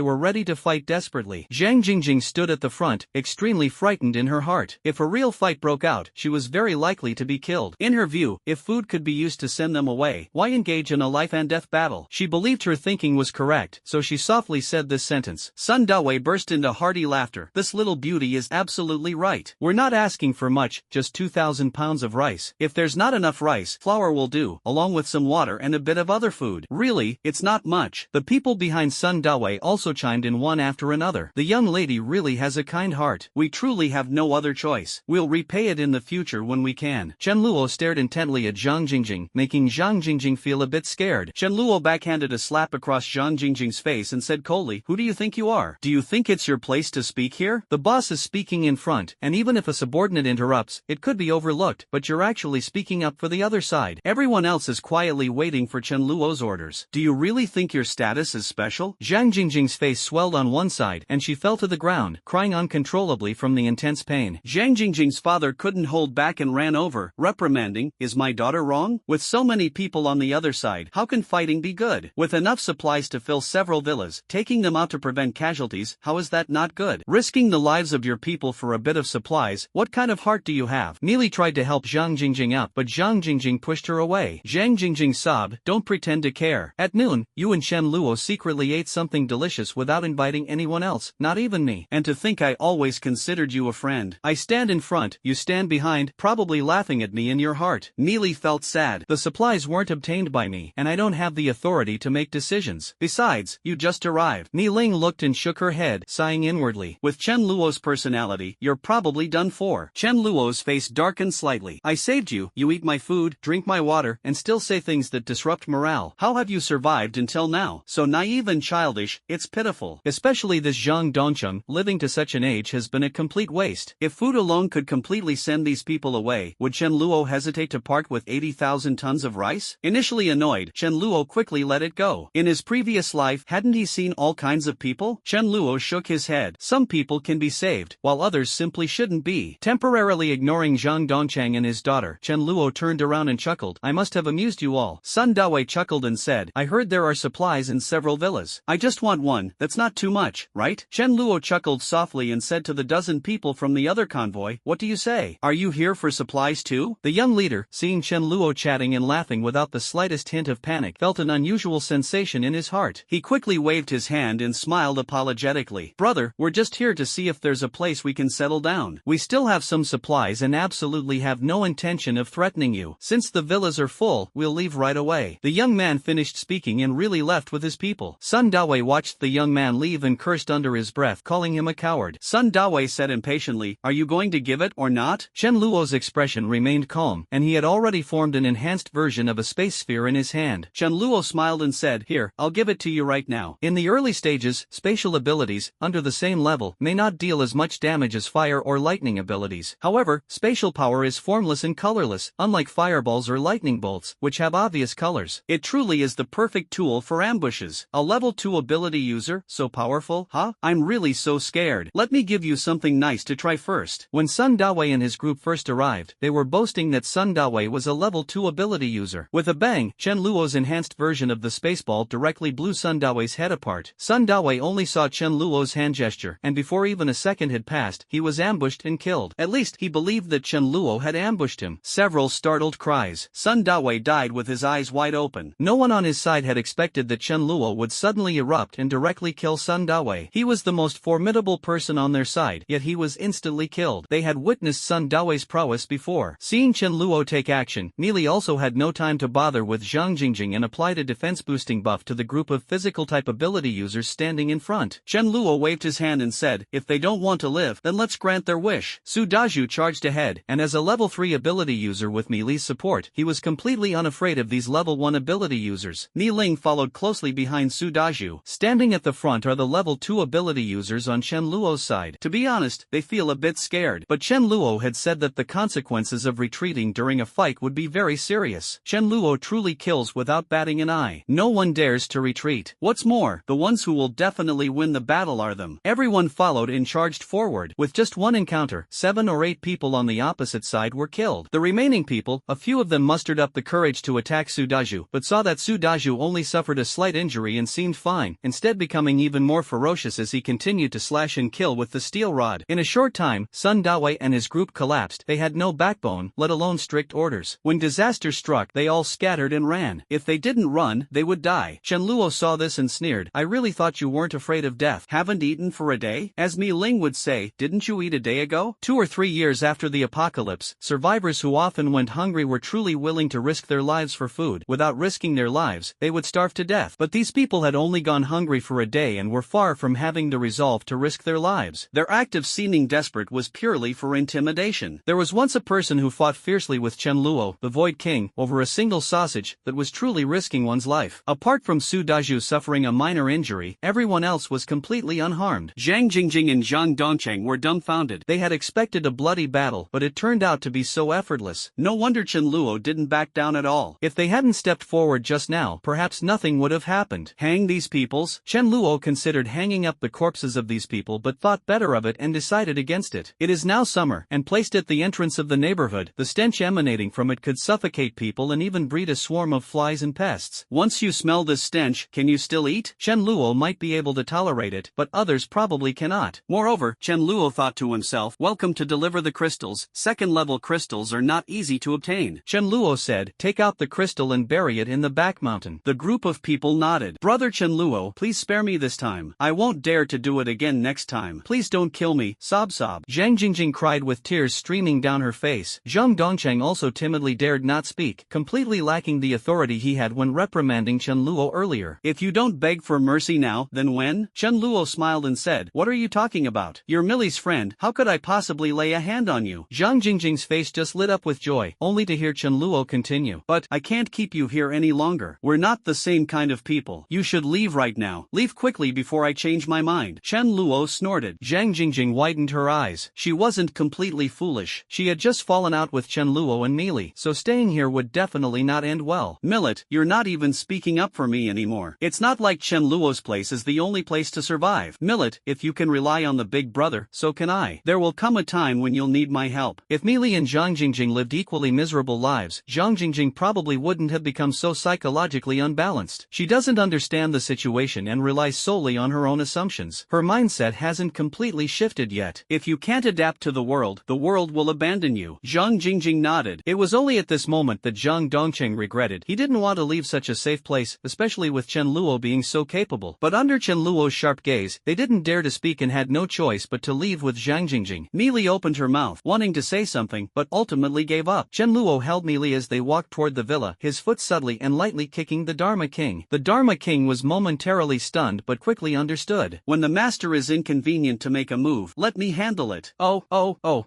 were ready to fight desperately. Zhang Jingjing stood at the front, extremely frightened in her heart. If a real fight broke out, she was very likely to be killed. In her view, if food could be used to send them away, why engage in a life-and-death battle? She believed her thinking was correct, so she softly said this sentence. Sun Dawei burst into hearty laughter. "This little beauty is absolutely right. We're not asking for much, just 2,000 pounds of rice. If there's not enough rice, flour will do, along with some water and a bit of other food." "Really, it's not much." The people behind Sun Dawei also chimed in one after another. "The young lady really has a kind heart. We truly have no other choice. We'll repay it in the future when we can." Chen Luo stared intently at Zhang Jingjing, making Zhang Jingjing feel a bit scared. Chen Luo backhanded a slap across Zhang Jingjing's face and said coldly, "Who do you think you are? Do you think it's your place to speak here? The boss is speaking in front, and even if a subordinate interrupts, it could be overlooked, but you're actually speaking up for the other side." Everyone else is quietly waiting for Chen Luo's orders. Do you really think your status is special? Zhang Jingjing's face swelled on one side and she fell to the ground, crying uncontrollably from the intense pain. Zhang Jingjing's father couldn't hold back and ran over, reprimanding, "Is my daughter wrong? With so many people on the other side, how can fighting be good? With enough supplies to fill several villas, taking them out to prevent casualties, how is that not good? Risking the lives of your people for a bit of supplies, what kind of heart do you have?" Neely tried to help Zhang Jingjing up, but Zhang Jingjing pushed her away. Zhang Jingjing sobbed, "Don't pretend to care. At noon, you and Shen Luo secretly ate something delicious without inviting anyone else, not even me. And to think I always considered you a friend. I stand in front, you stand behind, probably laughing at me in your heart." Neely felt sad. The supplies weren't obtained by me, and I don't have the authority to make decisions. Besides, you just arrived. Ni Ling looked and shook her head, sighing inwardly. With Chen Luo's personality, you're probably done for. Chen Luo's face darkened slightly. "I saved you, you eat my food, drink my water, and still say things that disrupt morale. How have you survived until now? So naive and childish, it's pitiful. Especially this Zhang Dongcheng, living to such an age has been a complete waste. If food alone could completely send these people away, would Chen Luo hesitate to part with 80,000 tons of rice?" Initially annoyed, Chen Luo quickly let it go. In his previous life, hadn't he seen all kinds of people? Chen Luo shook his head. Some people can be saved, while others simply shouldn't be. Temporarily ignoring Zhang Dongcheng and his daughter, Chen Luo turned around and chuckled. "I must have amused you all." Sun Dawei chuckled and said, "I heard there are supplies in several villas. I just want one, that's not too much, right?" Chen Luo chuckled softly and said to the dozen people from the other convoy, "What do you say? Are you here for supplies too?" The young leader, seeing Chen Luo chatting and laughing without the slightest hint of panic, felt an unusual sensation in his heart. He quickly waved his hand and smiled apologetically. "Brother, we're just here to see if there's a place we can settle down. We still have some supplies and absolutely have no intention of threatening you. Since the villas are full, we'll leave right away." The young man finished speaking and really left with his people. Sun Dawei watched the young man leave and cursed under his breath, calling him a coward. Sun Dawei said impatiently, "Are you going to give it or not?" Chen Luo's expression remained calm, and he had already formed an enhanced version of a space sphere in his hand. Chen Luo smiled and said, "Here, I'll give it to you right now." In the early stages, spatial abilities, under the same level, may not deal as much damage as fire or lightning abilities. However, spatial power is formless and colorless, unlike fireballs or lightning bolts, which have obvious colors. It truly is the perfect tool for ambushes. A level 2 ability user, so powerful, huh? I'm really so scared. Let me give you something nice to try first. When Sun Dawei and his group first arrived, they were boasting that Sun Dawei was a level 2 ability user. With a bang, Chen Luo's enhanced version of the spaceball directly blew Sun Dawei's head apart. Sun Dawei only saw Chen Luo's hand gesture, and before even a second had passed, he was ambushed and killed. At least, he believed that Chen Luo had ambushed him. Several startled cries. Sun Dawei died with his eyes wide open. No one on his side had expected that Chen Luo would suddenly erupt and directly kill Sun Dawei. He was the most formidable person on their side, yet he was instantly killed. They had witnessed Sun Dawei's prowess before. Seeing Chen Luo take action, Neely also had no time to bother with Zhang Jingjing and applied a defense-boosting buff to the group of physical-type ability users standing in front. Chen Luo waved his hand and said, "If they don't want to live, then let's grant their wish." Su Daju charged ahead, and as a level 3 ability user with Meili's support, he was completely unafraid of these level 1 ability users. Ni Ling followed closely behind Su Daju. Standing at the front are the level 2 ability users on Chen Luo's side. To be honest, they feel a bit scared, but Chen Luo had said that the consequences of retreating during a fight would be very serious. Chen Luo truly kills without batting an eye. No one dares to retreat. What's more, the ones who will definitely win the battle are them. Everyone followed and charged forward. With just one encounter, 7 or 8 people on the opposite side were killed. The remaining people, a few of them mustered up the courage to attack Su Daju, but saw that Su Daju only suffered a slight injury and seemed fine, instead becoming even more ferocious as he continued to slash and kill with the steel rod. In a short time, Sun Dawei and his group collapsed. They had no backbone, let alone strict orders. When disaster struck, they all scattered and ran. If they didn't run, they would die. Chen Luo saw this and sneered, "I really thought you weren't afraid of death. Haven't eaten for a day?" As Mi Ling would say, "Didn't you eat a day ago?" 2 or 3 years after the apocalypse, survivors who often went hungry were truly willing to risk their lives for food. Without risking their lives, they would starve to death. But these people had only gone hungry for a day and were far from having the resolve to risk their lives. Their act of seeming desperate was purely for intimidation. There was once a person who fought fiercely with Chen Luo, the Void King, over a single sausage that was truly risking one's life. Apart from Su Daju suffering a minor injury, everyone else was completely unharmed. Zhang Jingjing and Zhang Dongcheng were dumbfounded. They had expected a bloody battle, but it turned out to be so effortless. No wonder Chen Luo didn't back down at all. If they hadn't stepped forward just just now, perhaps nothing would have happened. Hang these peoples? Chen Luo considered hanging up the corpses of these people but thought better of it and decided against it. It is now summer, and placed at the entrance of the neighborhood, the stench emanating from it could suffocate people and even breed a swarm of flies and pests. Once you smell this stench, can you still eat? Chen Luo might be able to tolerate it, but others probably cannot. Moreover, Chen Luo thought to himself, welcome to deliver the crystals. Second-level crystals are not easy to obtain. Chen Luo said, take out the crystal and bury it in the back mountain. The group of people nodded. Brother Chen Luo, please spare me this time. I won't dare to do it again next time. Please don't kill me, sob. Zhang Jingjing cried with tears streaming down her face. Zhang Dongcheng also timidly dared not speak, completely lacking the authority he had when reprimanding Chen Luo earlier. If you don't beg for mercy now, then when? Chen Luo smiled and said, what are you talking about? You're Millie's friend, how could I possibly lay a hand on you? Zhang Jingjing's face just lit up with joy, only to hear Chen Luo continue. But I can't keep you here any longer. We're not the same kind of people. You should leave right now. Leave quickly before I change my mind. Chen Luo snorted. Zhang Jingjing widened her eyes. She wasn't completely foolish. She had just fallen out with Chen Luo and Meili, so staying here would definitely not end well. Millet, you're not even speaking up for me anymore. It's not like Chen Luo's place is the only place to survive. Millet, if you can rely on the big brother, so can I. There will come a time when you'll need my help. If Meili and Zhang Jingjing lived equally miserable lives, Zhang Jingjing probably wouldn't have become so psychologically unbalanced. She doesn't understand the situation and relies solely on her own assumptions. Her mindset hasn't completely shifted yet. If you can't adapt to the world will abandon you. Zhang Jingjing nodded. It was only at this moment that Zhang Dongcheng regretted. He didn't want to leave such a safe place, especially with Chen Luo being so capable. But under Chen Luo's sharp gaze, they didn't dare to speak and had no choice but to leave with Zhang Jingjing. Meili opened her mouth, wanting to say something, but ultimately gave up. Chen Luo held Meili as they walked toward the villa, his foot subtly and lightly kicking the Dharma King. The Dharma King was momentarily stunned but quickly understood. When the master is inconvenient to make a move, let me handle it. Oh,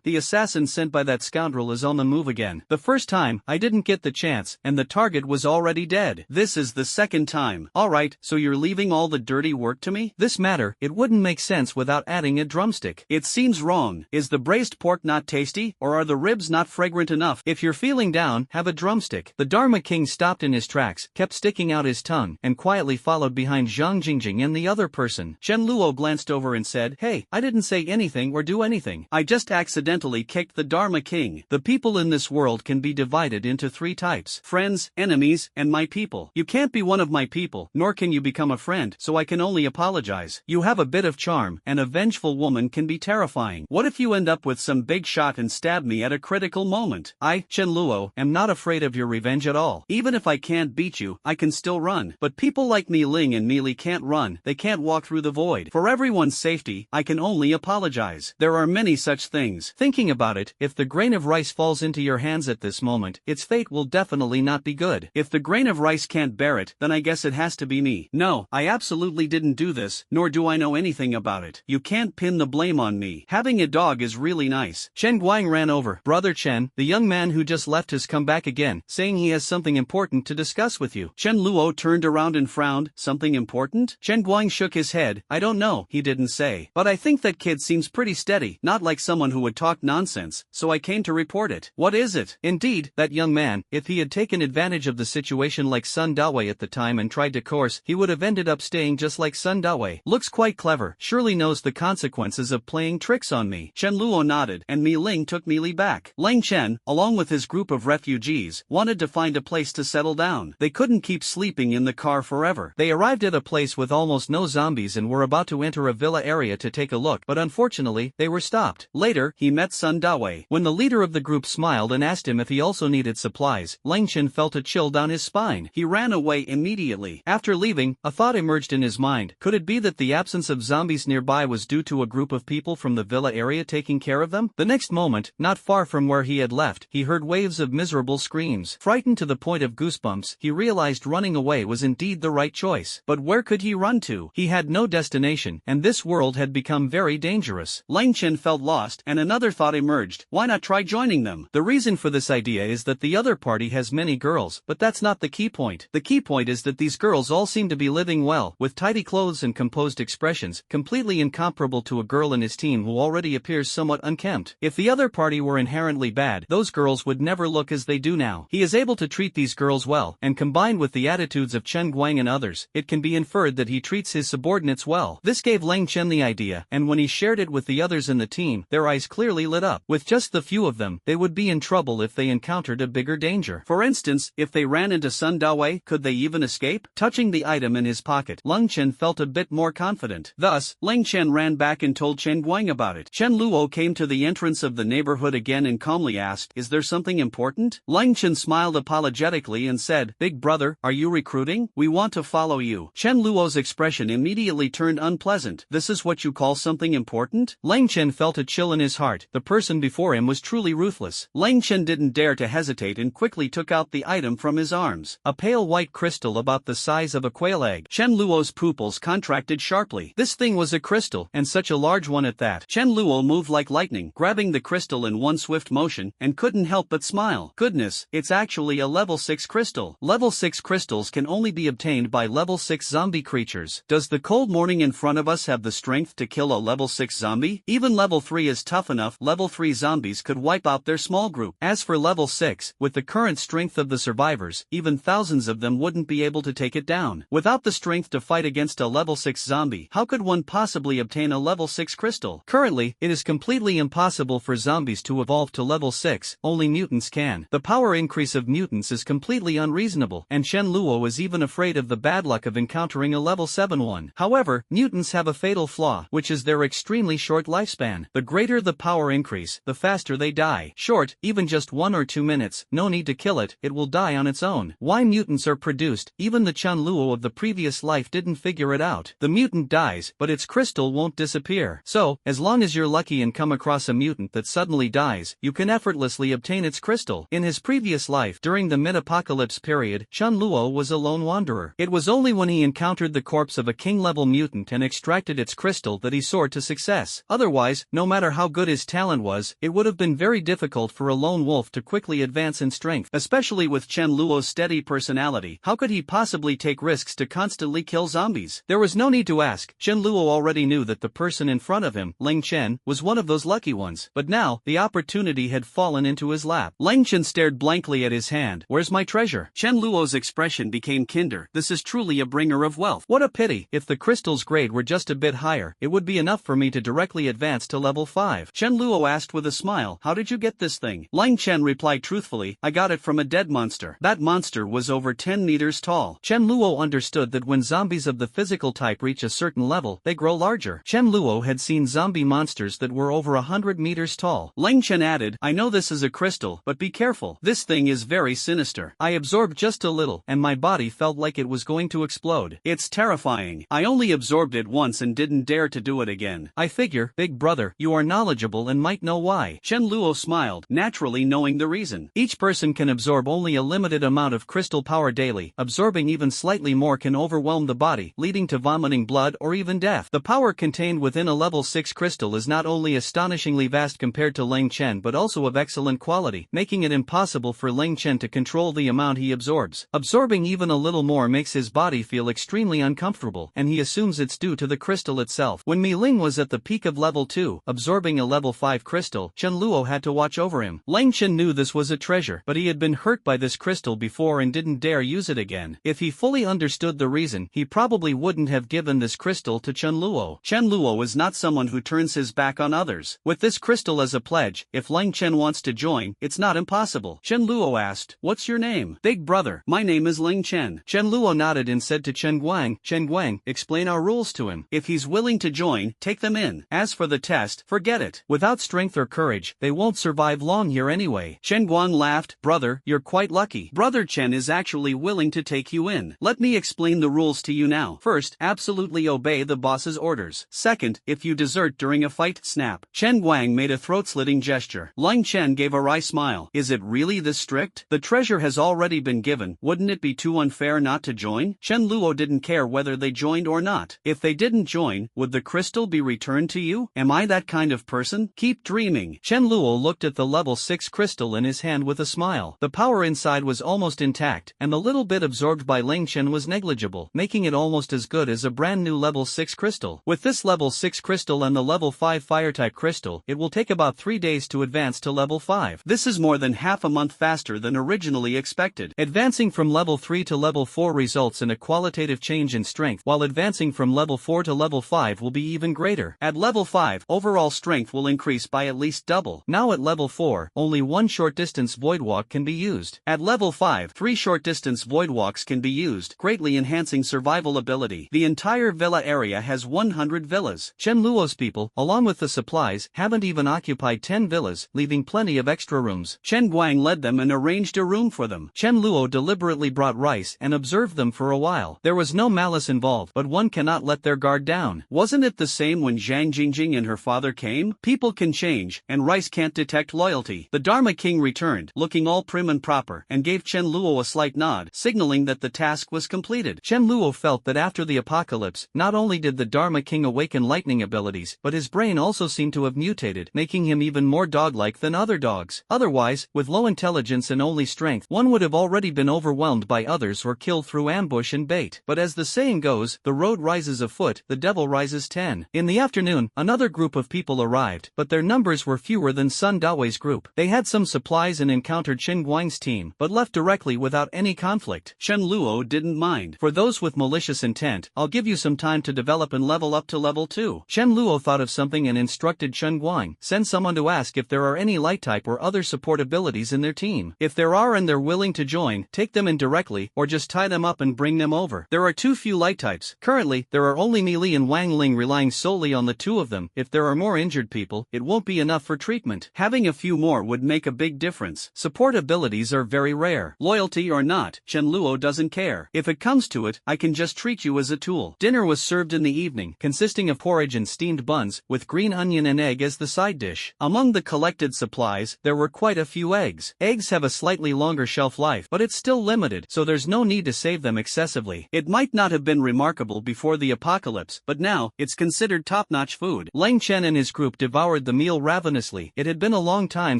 the assassin sent by that scoundrel is on the move again. The first time, I didn't get the chance, and the target was already dead. This is the second time. Alright, so you're leaving all the dirty work to me? This matter, it wouldn't make sense without adding a drumstick. It seems wrong. Is the braised pork not tasty, or are the ribs not fragrant enough? If you're feeling down, have a drumstick. The Dharma King stopped in his tracks, kept sticking out his tongue, and quietly followed behind Zhang Jingjing and the other person. Chen Luo glanced over and said, hey, I didn't say anything or do anything. I just accidentally kicked the Dharma King. The people in this world can be divided into three types: friends, enemies, and my people. You can't be one of my people, nor can you become a friend, so I can only apologize. You have a bit of charm, and a vengeful woman can be terrifying. What if you end up with some big shot and stab me at a critical moment? I, Chen Luo, am not afraid of your revenge at all. Even if I can't beat you, I can still run. But people like Mi Ling and Meili can't run, they can't walk through the void. For everyone's safety, I can only apologize. There are many such things. Thinking about it, if the grain of rice falls into your hands at this moment, its fate will definitely not be good. If the grain of rice can't bear it, then I guess it has to be me. No, I absolutely didn't do this, nor do I know anything about it. You can't pin the blame on me. Having a dog is really nice. Chen Guang ran over. Brother Chen, the young man who just left has come back again, saying he has something important to discuss with you. Chen Luo turned around and frowned. Something important? Chen Guang shook his head. I don't know, he didn't say. But I think that kid seems pretty steady, not like someone who would talk nonsense, so I came to report it. What is it? Indeed, that young man, if he had taken advantage of the situation like Sun Dawei at the time and tried to course, he would have ended up staying just like Sun Dawei. Looks quite clever, surely knows the consequences of playing tricks on me. Chen Luo nodded, and Mi Ling took Meili back. Lang Chen, along with his group of refugees, wanted to find a place to settle down. They couldn't keep sleeping in the car forever. They arrived at a place with almost no zombies and were about to enter a villa area to take a look, but unfortunately, they were stopped. Later, he met Sun Dawei. When the leader of the group smiled and asked him if he also needed supplies, Lang Chen felt a chill down his spine. He ran away immediately. After leaving, a thought emerged in his mind. Could it be that the absence of zombies nearby was due to a group of people from the villa area taking care of them? The next moment, not far from where he had left, he heard waves of miserable screams. Frightened to the point of goosebumps, he realized running away was indeed the right choice. But where could he run to? He had no destination, and this world had become very dangerous. Lang Chen felt lost, and another thought emerged. Why not try joining them? The reason for this idea is that the other party has many girls, but that's not the key point. The key point is that these girls all seem to be living well, with tidy clothes and composed expressions, completely incomparable to a girl in his team who already appears somewhat unkempt. If the other party were inherently bad, those girls would never look as they do now. He is able to treat these girls well, and combined with the attitudes of Chen Guang and others, it can be inferred that he treats his subordinates well. This gave Lang Chen the idea, and when he shared it with the others in the team, their eyes clearly lit up. With just the few of them, they would be in trouble if they encountered a bigger danger. For instance, if they ran into Sun Dawei, could they even escape? Touching the item in his pocket, Lang Chen felt a bit more confident. Thus, Lang Chen ran back and told Chen Guang about it. Chen Luo came to the entrance of the neighborhood again and calmly asked, "Is there something important?" Lang Chen smiled apologetically and said, "Big brother, are you recruiting? We want to follow you." Chen Luo's expression immediately turned unpleasant. "This is what you call something important?" Lang Chen felt a chill in his heart. The person before him was truly ruthless. Lang Chen didn't dare to hesitate and quickly took out the item from his arms. A pale white crystal about the size of a quail egg. Chen Luo's pupils contracted sharply. This thing was a crystal, and such a large one at that. Chen Luo moved like lightning, grabbing the crystal in one swift motion, and couldn't help but smile. Goodness, it's actually a level 6 crystal. Level 6 crystals can only be obtained by level 6 zombie creatures. Does the cold morning in front of us have the strength to kill a level 6 zombie? Even level 3 is tough enough. Level 3 zombies could wipe out their small group. As for level 6, with the current strength of the survivors, even thousands of them wouldn't be able to take it down. Without the strength to fight against a level 6 zombie, how could one possibly obtain a level 6 crystal? Currently, it is completely impossible for zombies to evolve to level 6, only mutants can. The power increase of mutants is completely unreasonable, and Chen Luo is even afraid of the bad luck of encountering a level 7 one. However, mutants have a fatal flaw, which is their extremely short lifespan. The greater the power increase, the faster they die. Short, even just 1 or 2 minutes, no need to kill it, it will die on its own. Why mutants are produced, even the Chen Luo of the previous life didn't figure it out. The mutant dies, but its crystal won't disappear. So, as long as you're lucky and come across a mutant that suddenly dies, you can effortlessly obtain its crystal. In his previous life, during the mid-apocalypse period, Chen Luo was a lone wanderer. It was only when he encountered the corpse of a king-level mutant and extracted its crystal that he soared to success. Otherwise, no matter how good his talent was, it would have been very difficult for a lone wolf to quickly advance in strength. Especially with Chen Luo's steady personality, how could he possibly take risks to constantly kill zombies? There was no need to ask. Chen Luo already knew that the person in front of him, Lang Chen, was one of those lucky ones. But now, the opportunity had fallen into his lap. Lang Chen stared blankly at his hand. "Where's my treasure?" Chen Luo's expression became kinder. "This is truly a bringer of wealth." "What a pity. If the crystal's grade were just a bit higher, it would be enough for me to directly advance to level 5. Chen Luo asked with a smile, "How did you get this thing?" Lang Chen replied truthfully, "I got it from a dead monster. That monster was over 10 meters tall." Chen Luo understood that when zombies of the physical type reach a certain level, they grow larger. Chen Luo had seen zombie monsters that were over 100 meters tall. Lang Chen added, "I know this is a crystal, but be careful. This thing is very sinister." I absorbed just a little, and my body felt like it was going to explode. "It's terrifying. I only absorbed it once and didn't dare to do it again." "I figure, big brother, you are knowledgeable and might know why." Chen Luo smiled, naturally knowing the reason. Each person can absorb only a limited amount of crystal power daily. Absorbing even slightly more can overwhelm the body, leading to vomiting blood or even death. The power contained within a level 6 crystal is not only astonishingly vast compared to Lang Chen but also of excellent quality, making it impossible for Lang Chen to control the amount he absorbs. Absorbing even a little more makes his body feel extremely uncomfortable, and he assumes it's due to the crystal itself. When Mi Ling was at the peak of level 2, absorbing a level 5 crystal, Chen Luo had to watch over him. Lang Chen knew this was a treasure, but he had been hurt by this crystal before and didn't dare use it again. If he fully understood the reason, he probably wouldn't have given this crystal to Chen Luo. Chen Luo is not someone who turns his back on others. With this crystal as a pledge, if Lang Chen wants to join, it's not impossible. Chen Luo asked, "What's your name?" "Big brother, my name is Lang Chen." Chen Luo nodded and said to Chen Guang, "Chen Guang, explain our rules to him. If he's willing to join, take them in. As for the test, forget it. Without strength or courage, they won't survive long here anyway." Chen Guang laughed, "Brother, you're quite lucky. Brother Chen is actually willing to take you in. Let me explain the rules to you now. First, absolutely obey the boss's orders. Second, if you desert during a fight, snap." Chen Guang made a throat-slitting gesture. Lang Chen gave a wry smile. "Is it really this strict? The treasure has already been given. Wouldn't it be too unfair not to join?" Chen Luo didn't care whether they joined or not. "If they didn't join, would the crystal be returned to you? Am I that kind of person? Keep dreaming." Chen Luo looked at the level 6 crystal in his hand with a smile. The power inside was almost intact, and the little bit absorbed by Lang Chen was negligible, making it almost as good as a brand new level 6 crystal. With this level 6 crystal and the level 5 fire-type crystal, it will take about 3 days to advance to level 5. This is more than half a month faster than originally expected. Advancing from level 3 to level 4 results in a qualitative change in strength, while advancing from level 4 to level 5 will be even greater. At level 5, overall strength will increase by at least double. Now at level 4, only one short distance void walk can be used. At level 5, 3 short distance void walks can be used, greatly enhancing survival ability. The entire villa area has 100 villas. Chen Luo's people, along with the supplies, haven't even occupied 10 villas, leaving plenty of extra rooms. Chen Guang led them and arranged a room for them. Chen Luo deliberately brought rice and observed them for a while. There was no malice involved, but one cannot let their guard down. Wasn't it the same when Zhang Jingjing and her father came? People can change, and rice can't detect loyalty. The Dharma King returned, looking all prim and proper, and gave Chen Luo a slight nod, signaling that the task was completed. Chen Luo felt that after the apocalypse, not only did the Dharma King awaken lightning abilities, but his brain also seemed to have mutated, making him even more dog-like than other dogs. Otherwise, with low intelligence and only strength, one would have already been overwhelmed by others or killed through ambush and bait. But as the saying goes, the road rises a foot, the devil rises 10. In the afternoon, another group of people arrived, but their numbers were fewer than Sun Dawe's group. They had some supplies and encountered Chen Guang's team, but left directly without any conflict. Chen Luo didn't mind. For those with malicious intent, I'll give you some time to develop and level up to level 2. Chen Luo thought of something and instructed Chen Guang, send someone to ask if there are any light type or other support abilities in their team. If there are and they're willing to join, take them in directly, or just tie them up and bring them over. There are too few light types. Currently, there are only Meili and Wang Ling relying solely on the two of them. If there are more injured people, it won't be enough for treatment. Having a few more would make a big difference. Support abilities are very rare. Loyalty or not, Chen Luo doesn't care. If it comes to it, I can just treat you as a tool. Dinner was served in the evening, consisting of porridge and steamed buns, with green onion and egg as the side dish. Among the collected supplies, there were quite a few eggs. Eggs have a slightly longer shelf life, but it's still limited, so there's no need to save them excessively. It might not have been remarkable before the apocalypse, but now, it's considered top-notch food. Leng Chen and his group devoured the meal ravenously. It had been a long time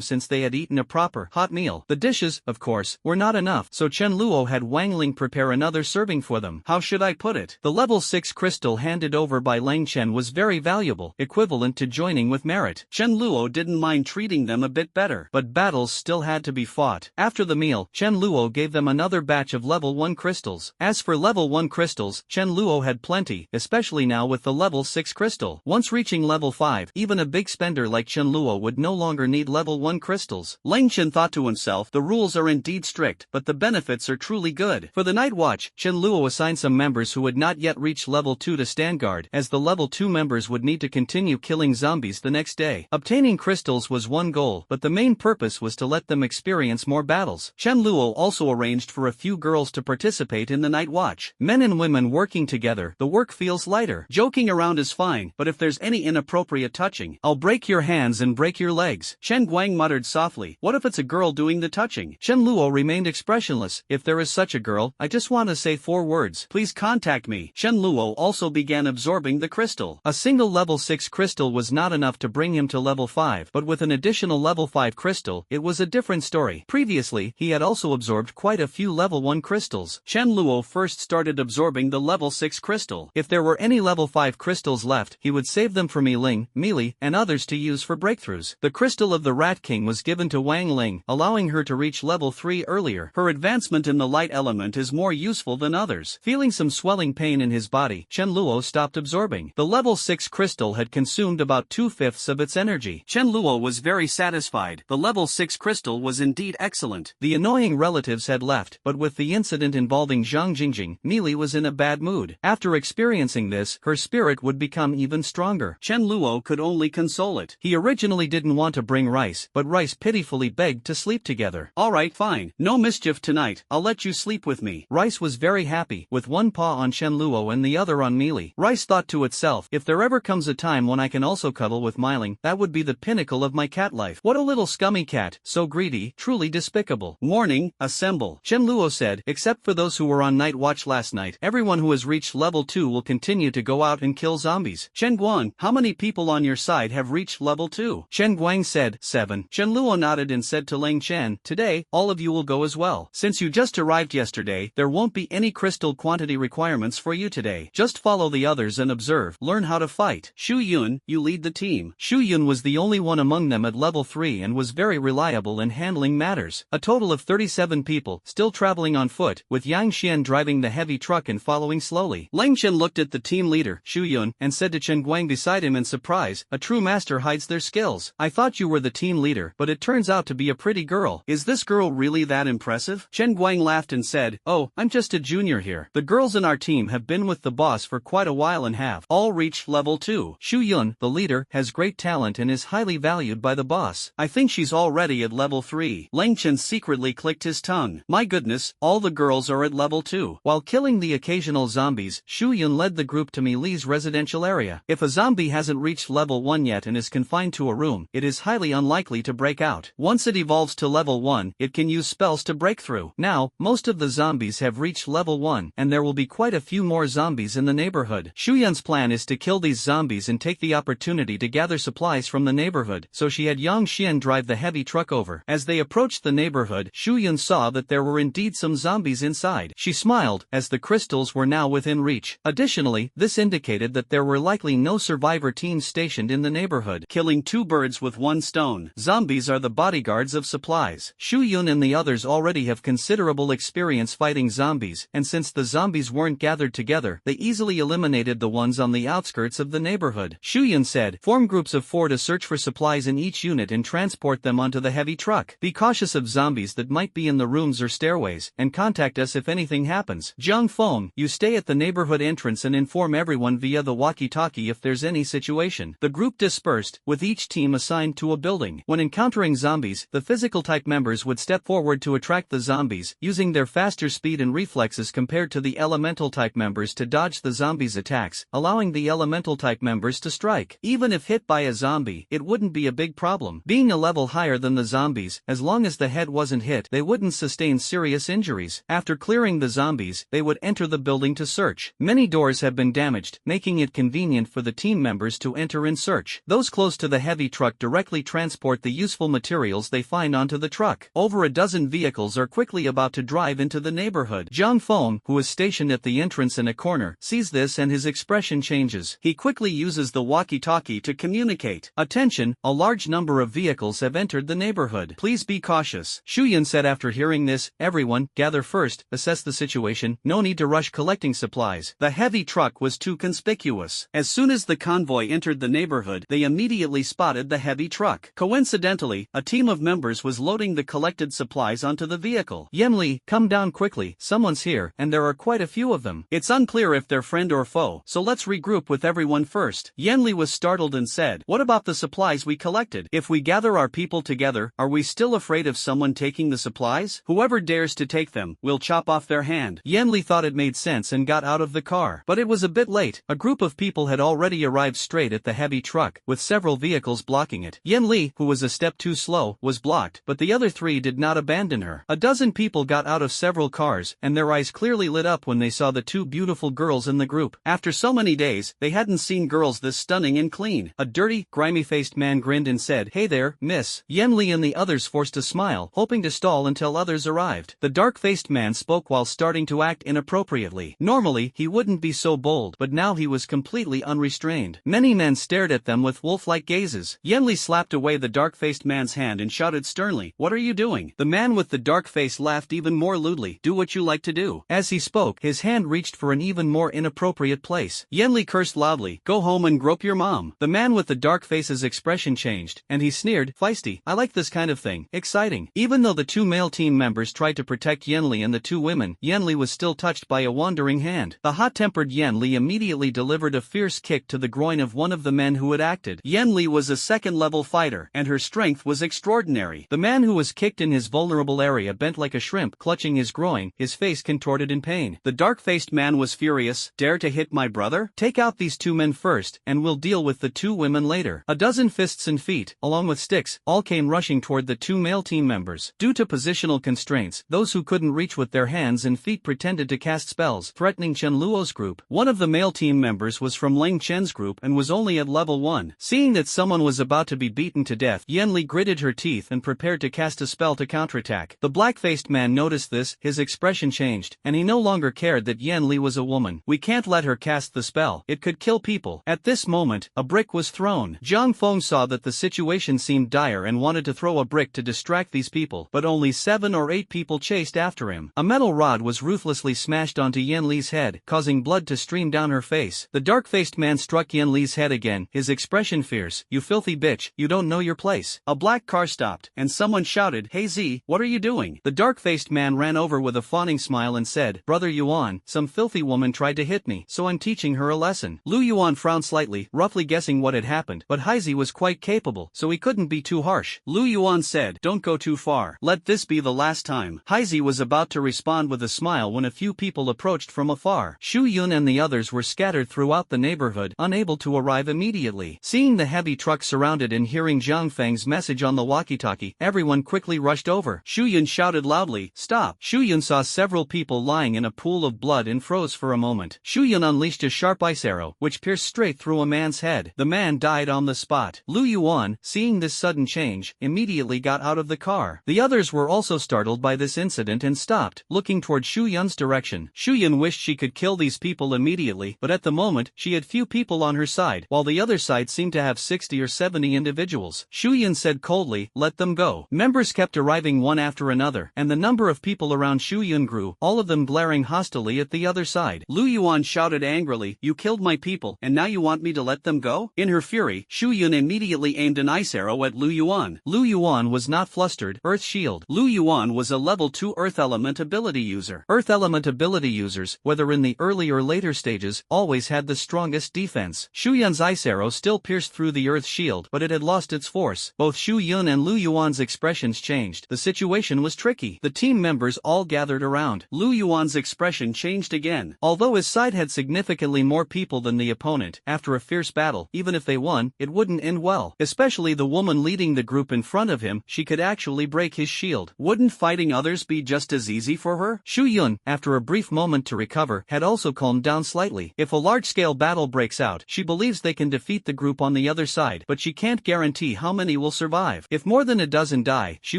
since they had eaten a proper, hot meal. The dishes, of course, were not enough, so Chen Luo had Wang Ling prepare another serving for them. How should I put it? The level 6 crystal handed over by Leng Chen was very valuable, equivalent to joining with merit. Chen Luo didn't mind treating them a bit better, but battles still had to be fought. After the meal, Chen Luo gave them another batch of level 1 crystals. As for level 1 crystals, Chen Luo had plenty, especially now with the level 6 crystal. Once reaching level 5, even a big spender like Chen Luo would no longer need level 1 crystals. Leng Chen thought to himself, the rules are indeed strict, but the benefits are truly good. For the night watch, Chen Luo assigned some members who had not yet reached level 2 to stand guard, as the level 2 members would need to continue killing zombies the next day. Obtaining crystals was one goal, but the main purpose was to let them experience more battles. Chen Luo also arranged for a few girls to participate in the night watch. Men and women working together, the work feels lighter. Joking around is fine, but if there's any inappropriate touching, I'll break your hands and break your legs. Chen Guang muttered softly, what if it's a girl doing the touching? Chen Luo remained expressionless. If there is such a girl, I just want to say 4 words. Please contact me. Chen Luo also began absorbing the crystal. A single level 6 crystal was not enough to bring him to level 5, but with an additional level 5 crystal, it was a different story. Previously, he had also absorbed quite a few level 1 crystals. Chen Luo first started absorbing the level 6 crystal. If there were any level 5 crystals left, he would save them for Ling, Meili, and others to use for breakthroughs. The crystal of the Rat King was given to Wang Ling, allowing her to reach level 3 earlier. Her advancement in the light element is more useful than others. Feeling some swelling pain in his body, Chen Luo stopped absorbing. The level 6 crystal had consumed about 2/5 of its energy. Chen Luo was very satisfied. The level 6 crystal was indeed excellent. The annoying relatives had left, but with the incident involving Zhang Jingjing, Meili was in a bad mood. After experiencing this, her spirit would become even stronger. Chen Luo could only console it. He originally didn't want to bring Rice, but Rice pitifully begged to sleep together. Alright, fine. No mischief tonight. I'll let you sleep with me. Rice was very happy, with one paw on Chen Luo and the other on Meili. Rice thought to itself, if there ever comes a time when I can also cuddle with Meiling, that would be the pinnacle of my cat life. What a little scummy cat, so greedy, truly despicable. Warning, assemble. Chen Luo said, except for those who were on night watch last night, everyone who has reached level 2 will continue to go out and kill zombies. Chen Guang, how many people on your side have reached level 2? Chen Guang said, 7. Chen Luo nodded and said to Leng Chen, today, all of you will go as well. Since you just arrived yesterday, there won't be any crystal quantity requirements for you today. Just follow the others and observe, learn how to fight. Xu Yun, you lead the team. Xu Yun was the only one among them at level 3 and was very reliable in handling matters. A total of 37 people people, still traveling on foot, with Yang Xian driving the heavy truck and following slowly. Lang Chen looked at the team leader, Xu Yun, and said to Chen Guang beside him in surprise, "A true master hides their skills. I thought you were the team leader, but it turns out to be a pretty girl. Is this girl really that impressive?" Chen Guang laughed and said, "Oh, I'm just a junior here. The girls in our team have been with the boss for quite a while and have all reached level 2. Xu Yun, the leader, has great talent and is highly valued by the boss. I think she's already at level 3. Lang Chen secretly clicked his tongue. My goodness, all the girls are at level 2. While killing the occasional zombies, Xu Yun led the group to Mili's residential area. If a zombie hasn't reached level 1 yet and is confined to a room, it is highly unlikely to break out. Once it evolves to level 1, it can use spells to break through. Now, most of the zombies have reached level 1, and there will be quite a few more zombies in the neighborhood. Xu Yun's plan is to kill these zombies and take the opportunity to gather supplies from the neighborhood, so she had Yang Xian drive the heavy truck over. As they approached the neighborhood, Xu Yun saw that there were indeed some zombies inside. She smiled, as the crystals were now within reach. Additionally, this indicated that there were likely no survivor teams stationed in the neighborhood. Killing 2 birds with 1 stone. Zombies are the bodyguards of supplies. Xu Yun and the others already have considerable experience fighting zombies, and since the zombies weren't gathered together, they easily eliminated the ones on the outskirts of the neighborhood. Xu Yun said, "Form groups of 4 to search for supplies in each unit and transport them onto the heavy truck. Be cautious of zombies that might be in the rooms or stairways, and contact us if anything happens. Jiang Feng, you stay at the neighborhood entrance and inform everyone via the walkie-talkie if there's any situation." The group dispersed, with each team assigned to a building. When encountering zombies, the physical type members would step forward to attract the zombies, using their faster speed and reflexes compared to the elemental type members to dodge the zombies' attacks, allowing the elemental type members to strike. Even if hit by a zombie, it wouldn't be a big problem. Being a level higher than the zombies, as long as the head wasn't hit, they wouldn't sustain serious injuries. After clearing the zombies, they would enter the building to search. Many doors have been damaged, making it convenient for the team members to enter and search. Those close to the heavy truck directly transport the useful materials they find onto the truck. Over a dozen vehicles are quickly about to drive into the neighborhood. Jiang Feng, who is stationed at the entrance in a corner, sees this and his expression changes. He quickly uses the walkie-talkie to communicate. "Attention, a large number of vehicles have entered the neighborhood. Please be cautious." Xu Yun said after hearing this, "Everyone, gather first, assess the situation, no need to rush collecting supplies." The heavy truck was too conspicuous. As soon as the convoy entered the neighborhood, they immediately spotted the heavy truck. Coincidentally, a team of members was loading the collected supplies onto the vehicle. "Yanli, come down quickly, someone's here, and there are quite a few of them. It's unclear if they're friend or foe, so let's regroup with everyone first." Yanli was startled and said, "What about the supplies we collected? If we gather our people together, are we still afraid of someone taking the supplies? Whoever dares to take them, we'll chop off their hand." Yanli thought it made sense and got out of the car. But it was a bit late. A group of people had already arrived straight at the heavy truck, with several vehicles blocking it. Yanli, who was a step too slow, was blocked, but the other 3 did not abandon her. A dozen people got out of several cars, and their eyes clearly lit up when they saw the 2 beautiful girls in the group. After so many days, they hadn't seen girls this stunning and clean. A dirty, grimy-faced man grinned and said, "Hey there, miss." Yanli and the others forced a smile, hoping to stall until others arrived. The dark-faced man spoke while starting to act inappropriately. Normally, he wouldn't be so bold, but now he was completely unrestrained. Many men stared at them with wolf-like gazes. Yanli slapped away the dark-faced man's hand and shouted sternly, "What are you doing?" The man with the dark face laughed even more lewdly. "Do what you like to do." As he spoke, his hand reached for an even more inappropriate place. Yanli cursed loudly, "Go home and grope your mom." The man with the dark face's expression changed, and he sneered, "Feisty, I like this kind of thing, exciting." Even though the 2 male team members tried to protect Yanli and the 2 women, Yanli was still touched by a wandering hand. The hot-tempered Yanli immediately delivered a fierce kick to the groin of one of the men who had acted. Yanli was a second-level fighter, and her strength was extraordinary. The man who was kicked in his vulnerable area bent like a shrimp, clutching his groin, his face contorted in pain. The dark-faced man was furious. "Dare to hit my brother? Take out these 2 men first, and we'll deal with the 2 women later." A dozen fists and feet, along with sticks, all came rushing toward the 2 male team members. Due to positional constraints, those who couldn't reach with their hands and feet pretended to cast spells, threatening Chen Luo's group. One of the male team members was from Lang Chen's group and was only at level 1. Seeing that someone was about to be beaten to death, Yanli gritted her teeth and prepared to cast a spell to counterattack. The black-faced man noticed this, his expression changed, and he no longer cared that Yanli was a woman. "We can't let her cast the spell, it could kill people." At this moment, a brick was thrown. Jiang Feng saw that the situation seemed dire and wanted to throw a brick to distract these people, but only 7 or 8 street people chased after him. A metal rod was ruthlessly smashed onto Yan Li's head, causing blood to stream down her face. The dark-faced man struck Yan Li's head again, his expression fierce. "You filthy bitch, you don't know your place." A black car stopped, and someone shouted, "Hey Z, what are you doing?" The dark-faced man ran over with a fawning smile and said, "Brother Yuan, some filthy woman tried to hit me, so I'm teaching her a lesson." Lu Yuan frowned slightly, roughly guessing what had happened, but Heizi was quite capable, so he couldn't be too harsh. Lu Yuan said, "Don't go too far. Let this be the last time." Heizi was about to respond with a smile when a few people approached from afar. Shu Yun and the others were scattered throughout the neighborhood, unable to arrive immediately. Seeing the heavy truck surrounded and hearing Zhang Feng's message on the walkie-talkie, everyone quickly rushed over. Shu Yun shouted loudly, "Stop!" Shu Yun saw several people lying in a pool of blood and froze for a moment. Shu Yun unleashed a sharp ice arrow, which pierced straight through a man's head. The man died on the spot. Lu Yuan, seeing this sudden change, immediately got out of the car. The others were also startled by this incident and stopped, looking toward Shu Yun's direction. Shu Yun wished she could kill these people immediately, but at the moment, she had few people on her side, while the other side seemed to have 60 or 70 individuals. Shu Yun said coldly, "Let them go." Members kept arriving one after another, and the number of people around Shu Yun grew, all of them glaring hostilely at the other side. Lu Yuan shouted angrily, "You killed my people, and now you want me to let them go?" In her fury, Shu Yun immediately aimed an ice arrow at Lu Yuan. Lu Yuan was not flustered. Earth Shield. Lu Yuan was a level 2 Earth Element ability user. Earth Element ability users, whether in the early or later stages, always had the strongest defense. Shu Yun's ice arrow still pierced through the Earth Shield, but it had lost its force. Both Shu Yun and Lu Yuan's expressions changed. The situation was tricky. The team members all gathered around. Lu Yuan's expression changed again. Although his side had significantly more people than the opponent, after a fierce battle, even if they won, it wouldn't end well. Especially the woman leading the group in front of him, she could actually break his shield. Wouldn't fighting others be just as easy for her? Shu Yun, after a brief moment to recover, had also calmed down slightly. If a large-scale battle breaks out, she believes they can defeat the group on the other side, but she can't guarantee how many will survive. If more than a dozen die, she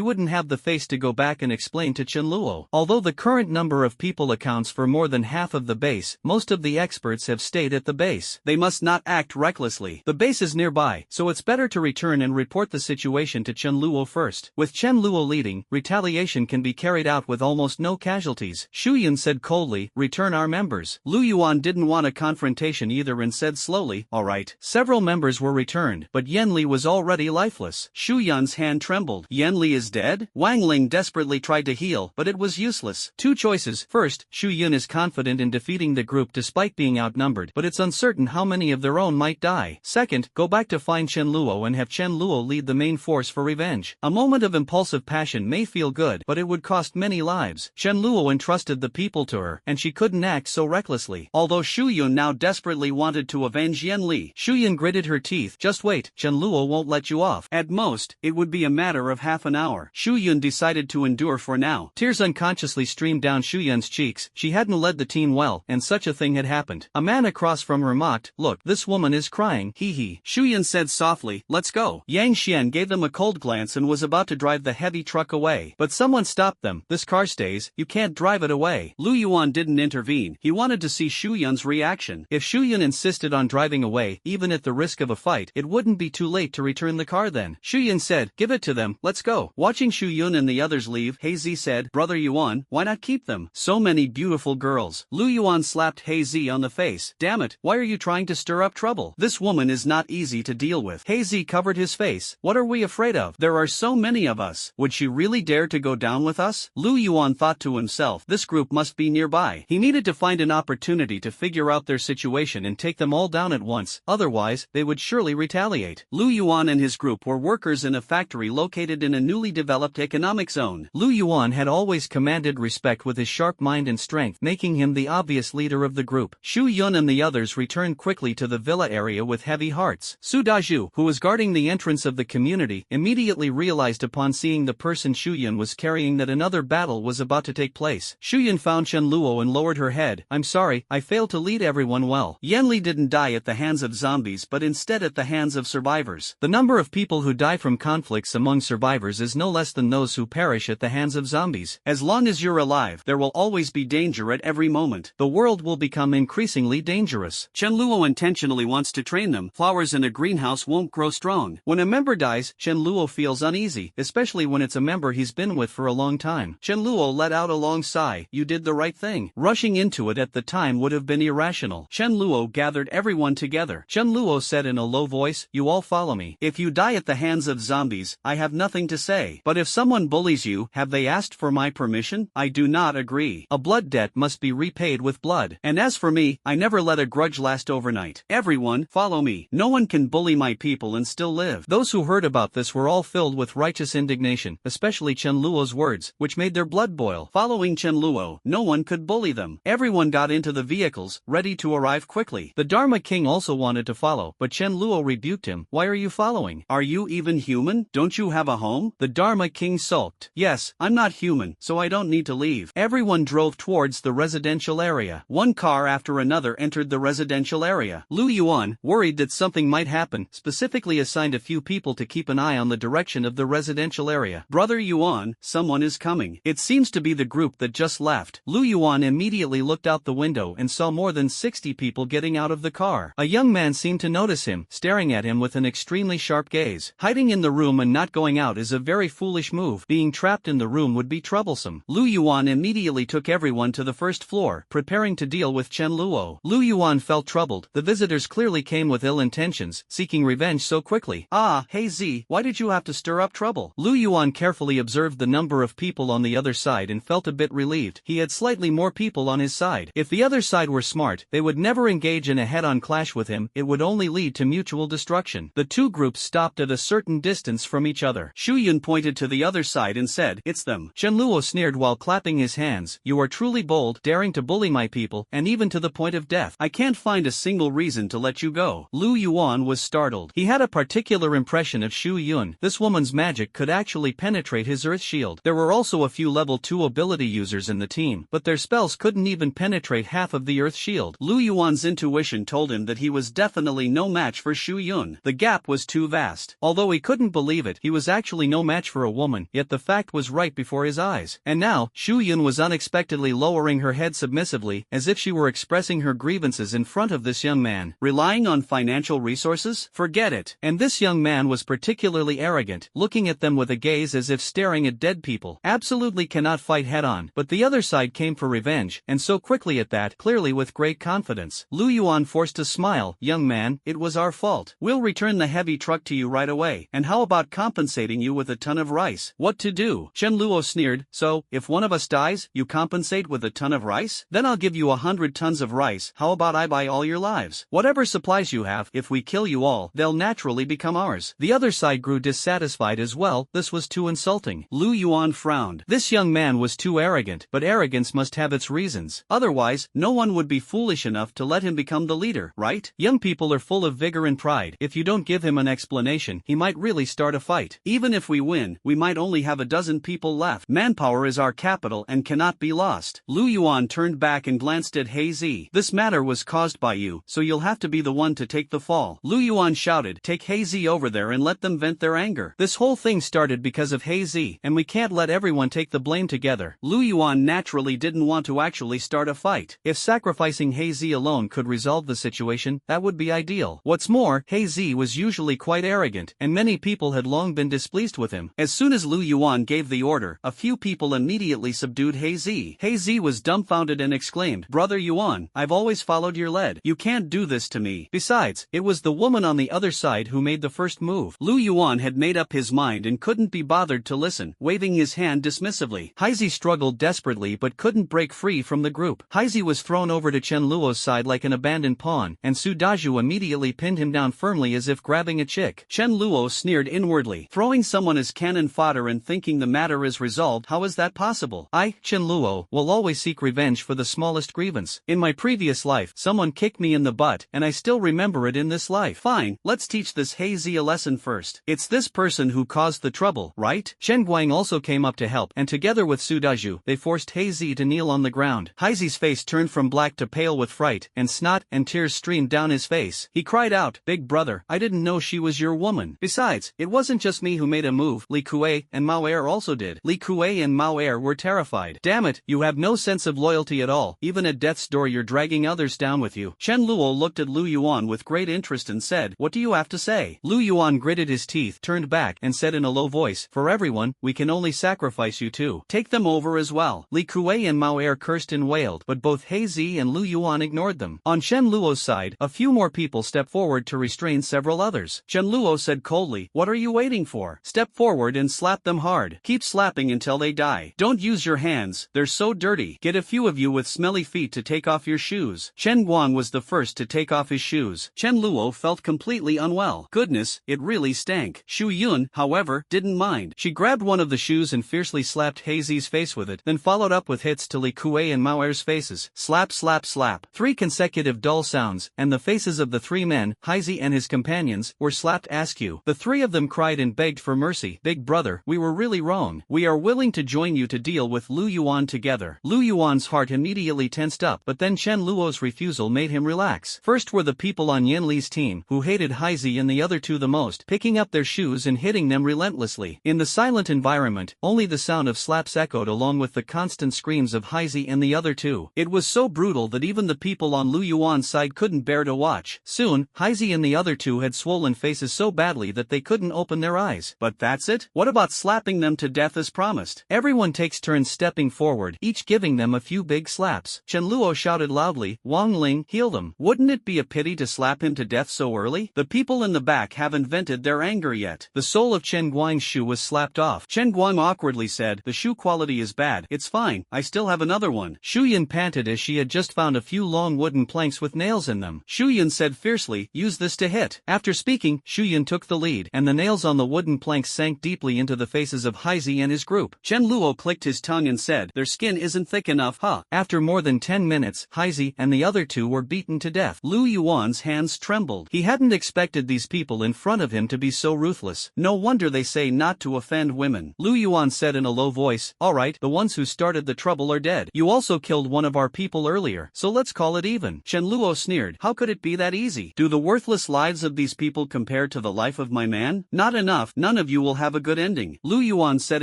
wouldn't have the face to go back and explain to Chen Luo. Although the current number of people accounts for more than half of the base, most of the experts have stayed at the base. They must not act recklessly. The base is nearby, so it's better to return and report the situation to Chen Luo first. With Chen Luo leading, retaliation can be carried out with almost no casualties. Shu Yun said coldly, "Return our members." Lu Yuan didn't want a confrontation either and said slowly, "All right." Several members were returned, but Yan Li was already lifeless. Shu Yun's hand trembled. Yan Li is dead? Wang Ling desperately tried to heal, but it was useless. Two choices. First, Shu Yun is confident in defeating the group despite being outnumbered, but it's uncertain how many of their own might die. Second, go back to find Chen Luo and have Chen Luo lead the main force for revenge. A moment of impulsive passion may feel good, but it would cost many lives. Chen Luo entrusted the people to her, and she couldn't act so recklessly. Although Shu Yun now desperately wanted to avenge Yan Li. Shu Yun gritted her teeth. "Just wait, Chen Luo won't let you off." At most, it would be a matter of half an hour. Shu Yun decided to endure for now. Tears unconsciously streamed down Shu Yun's cheeks. She hadn't led the team well, and such a thing had happened. A man across from her mocked, "Look, this woman is crying, hee hee." Shu Yun said softly, "Let's go." Yang Xian gave them a cold glance and was about to drive the heavy truck away. But someone stopped them. "This car stays, you can't drive it away." Lu Yuan didn't intervene. He wanted to see Shu Yun's reaction. If Shu Yun insisted on driving away, even at the risk of a fight, it wouldn't be too late to return the car then. Shu Yun said, "Give it to them, let's go." Watching Shu Yun and the others leave, Heizi said, "Brother Yuan, why not keep them? So many beautiful girls." Lu Yuan slapped Heizi on the face. "Damn it, why are you trying to stir up trouble? This woman is not easy to deal with." Heizi covered his face. "What are we afraid of? There are so many of us. Would she really dare to go down with us?" Lu Yuan thought to himself, this group must be nearby. He needed to find an opportunity to figure out their situation and take them all down at once, otherwise, they would surely retaliate. Lu Yuan and his group were workers in a factory located in a newly developed economic zone. Lu Yuan had always commanded respect with his sharp mind and strength, making him the obvious leader of the group. Shu Yun and the others returned quickly to the villa area with heavy hearts. Su Dazhu, who was guarding the entrance of the community, immediately realized upon seeing the person Shu Yun was carrying that another battle was about to take place. Shu Yun found Chen Luo and lowered her head. "I'm sorry, I failed to lead everyone well." Yan Li didn't die at the hands of zombies but instead at the hands of survivors. The number of people who die from conflicts among survivors is no less than those who perish at the hands of zombies. As long as you're alive, there will always be danger at every moment. The world will become increasingly dangerous. Chen Luo intentionally wants to train them. Flowers in a greenhouse won't grow strong. When a member dies, Chen Luo feels uneasy, especially when it's a member he's been with for a long time. Chen Luo let out a long sigh. You did the right thing. Rushing into it at the time would have been irrational. Chen Luo gathered everyone together. Chen Luo said in a low voice, you all follow me. If you die at the hands of zombies, I have nothing to say. But if someone bullies you, have they asked for my permission? I do not agree. A blood debt must be repaid with blood. And as for me, I never let a grudge last overnight. Everyone, follow me. No one can bully my people and still live. Those who heard about this were all filled with righteous indignation, especially Chen Luo's words, which made their blood boil. Following Chen Luo, no one could bully them. Everyone got into the vehicles, ready to arrive quickly. The Dharma King also wanted to follow, but Chen Luo rebuked him. Why are you following? Are you even human? Don't you have a home? The Dharma King sulked. Yes, I'm not human, so I don't need to leave. Everyone drove towards the residential area. One car after another entered the residential area. Lu Yuan, worried that something might happen, specifically assigned a few people to keep an eye on the direction of the residential area. Brother Yuan, someone is coming. It seems to be the group that just left. Lu Yuan immediately looked out the window and saw more than 60 people getting out of the car. A young man seemed to notice him, staring at him with an extremely sharp gaze. Hiding in the room and not going out is a very foolish move. Being trapped in the room would be troublesome. Lu Yuan immediately took everyone to the first floor, preparing to deal with Chen Luo. Lu Yuan felt troubled. The visitors clearly came with ill intentions, seeking revenge so quickly. Ah, hey Z, why did you have to stir up trouble? Lu Yuan carefully observed the number of people on the other side and felt a bit relieved. He had slightly more people on his side. If the other side were smart, they would never engage in a head-on clash with him. It would only lead to mutual destruction. The two groups stopped at a certain distance from each other. Shu Yun pointed to the other side and said, it's them. Chen Luo sneered while clapping his hands. You are truly bold, daring to bully my people, and even to the point of death. I can't find a single reason to let you go. Lu Yuan was startled. He had a particular impression of Shu Yun. This woman's magic could actually penetrate his earth shield. There were also a few level 2 ability users in the team, but their spells couldn't even penetrate half of the earth shield. Lu Yuan's intuition told him that he was definitely no match for Shu Yun. The gap was too vast. Although he couldn't believe it, he was actually no match for a woman, yet the fact was right before his eyes. And now, Shu Yun was unexpectedly lowering her head submissively, as if she were expressing her grievances in front of this young man. Relying on financial resources? Forget it. And this young man was particularly arrogant, looking at them with a gaze as if staring at dead people. Absolutely cannot fight head-on, but the other side came for revenge, and so quickly at that, clearly with great confidence. Lu Yuan forced a smile. Young man, it was our fault. We'll return the heavy truck to you right away. And how about compensating you with a ton of rice? What to do? Chen Luo sneered. So, if one of us dies, you compensate with a ton of rice? Then I'll give you 100 tons of rice. How about I buy all your lives? Whatever supplies you have, if we kill you all, they'll naturally become ours. The other side grew dissatisfied as well. This was too insulting. Lu Yuan frowned. This young man was too arrogant, but arrogance must have its reasons. Otherwise, no one would be foolish enough to let him become the leader, right? Young people are full of vigor and pride. If you don't give him an explanation, he might really start a fight. Even if we win, we might only have a dozen people left. Manpower is our capital and cannot be lost. Lu Yuan turned back and glanced at He Zi. This matter was caused by you, so you'll have to be the one to take the fall. Lu Yuan shouted, take He Zi over there and let them vent their anger. This whole thing started because of He Zi, and we can't let everyone take the blame together. Lu Yuan naturally didn't want to actually start a fight. If sacrificing He Zi alone could resolve the situation, that would be ideal. What's more, He Zi was usually quite arrogant, and many people had long been displeased with him. As soon as Lu Yuan gave the order, a few people immediately subdued He Zi. He Zi was dumbfounded and exclaimed, Brother Yuan, I've always followed your lead. You can't do this to me. Besides, it was the woman on the other side who made the first move. Lu Yuan had made up his mind and couldn't be bothered to listen, waving his hand dismissively. He Zi struggled desperately but couldn't break free from the group. He Zi was thrown over to Chen Luo's side like an abandoned pawn, and Su Daju immediately pinned him down firmly as if grabbing a chick. Chen Luo sneered inwardly. Throwing someone as cannon fodder and thinking the matter is resolved, how is that possible? I, Chen Luo, will always seek revenge for the smallest grievance. In my previous life, someone kicked me in the butt, and I still remember it in this life. Fine, let's teach this He Zi a lesson first. It's this person who caused the trouble, right? Shen Guang also came up to help, and together with Su Daju, they forced He Zi to kneel on the ground. He Zi's face turned from black to pale with fright, and snot and tears streamed down his face. He cried out, Big brother, I didn't know she was your woman. Besides, it wasn't just me who made a move. Li Kuei and Mao Er also did. Li Kuei and Mao Er were terrified. Damn it, you have no sense of loyalty at all. Even at death's door you're dragging others down with you. Chen Luo looked at Lu Yuan with great interest and said, what do you have to say? Lu Yuan gritted his teeth, turned back, and said in a low voice, for everyone, we can only sacrifice you too. Take them over as well. Li Kuei and Mao Er cursed and wailed, but both He Zi and Lu Yuan ignored them. On Chen Luo's side, a few more people stepped forward to restrain several others. Chen Luo said coldly, "What are you waiting for? Step forward and slap them hard. Keep slapping until they die. Don't use your hands, they're so dirty. Get a few of you with smelly feet to take off your shoes." Chen Guang was the first to take off his shoes. Chen Luo felt completely unwell. Goodness, it really stank. Shu Yun, however, didn't mind. She grabbed one of the shoes and fiercely slapped He Zi's face with it, then followed up with hits to Li Kuei and Mao Er's faces. Slap slap slap. 3 consecutive dull sounds, and the faces of the 3 men, He Zi and his companions, were slapped askew. The 3 of them cried and begged for mercy. "Big brother, we were really wrong. We are willing to join you to deal with Lu Yuan together." Lu Yuan's heart immediately tensed up, but then Chen Luo's refusal made him relax. First were the people on Yan Li's team, who hated He Zi and the other 2 the most, picking up their shoes and hitting them relentlessly. In the silent environment, only the sound of slaps echoed along with the constant screams of He Zi and the other 2. It was so brutal that even the people on Lu Yuan's side couldn't bear to watch. Soon, He Zi and the other 2 had swollen faces so badly that they couldn't open their eyes. But that's it? What about slapping them to death as promised? Everyone takes turns stepping forward, each giving them a few big slaps. Chen Luo shouted loudly, "Wang Ling, heal them. Wouldn't it be a pity to slap him to death so early? The people in the back haven't vented their anger yet." The sole of Chen Guang's shoe was slapped off. Chen Guang awkwardly said, "The shoe quality is bad. It's fine, I still have another one." Shu Yun panted as she had just found a few long wooden planks with nails in them. Shu Yun said fiercely, "Use this to hit." After speaking, Shu Yun took the lead, and the nails on the wooden planks sank deeply into the faces of He Zi and his group. Chen Luo clicked his tongue and said, "Their skin isn't thick enough, huh?" After more than 10 minutes, He Zi and the other 2 were beaten to death. Lu Yuan's hands trembled. He hadn't expected these people in front of him to be so ruthless. No wonder they say not to offend women. Lu Yuan said in a low voice, "Alright, the ones who started the trouble are dead. You also killed one of our people earlier, so let's call it even." Chen Luo sneered, "How could it be that easy? Do the worthless lives of these people compare to the life of my man? Not enough, none of you will have a good ending." Lu Yuan said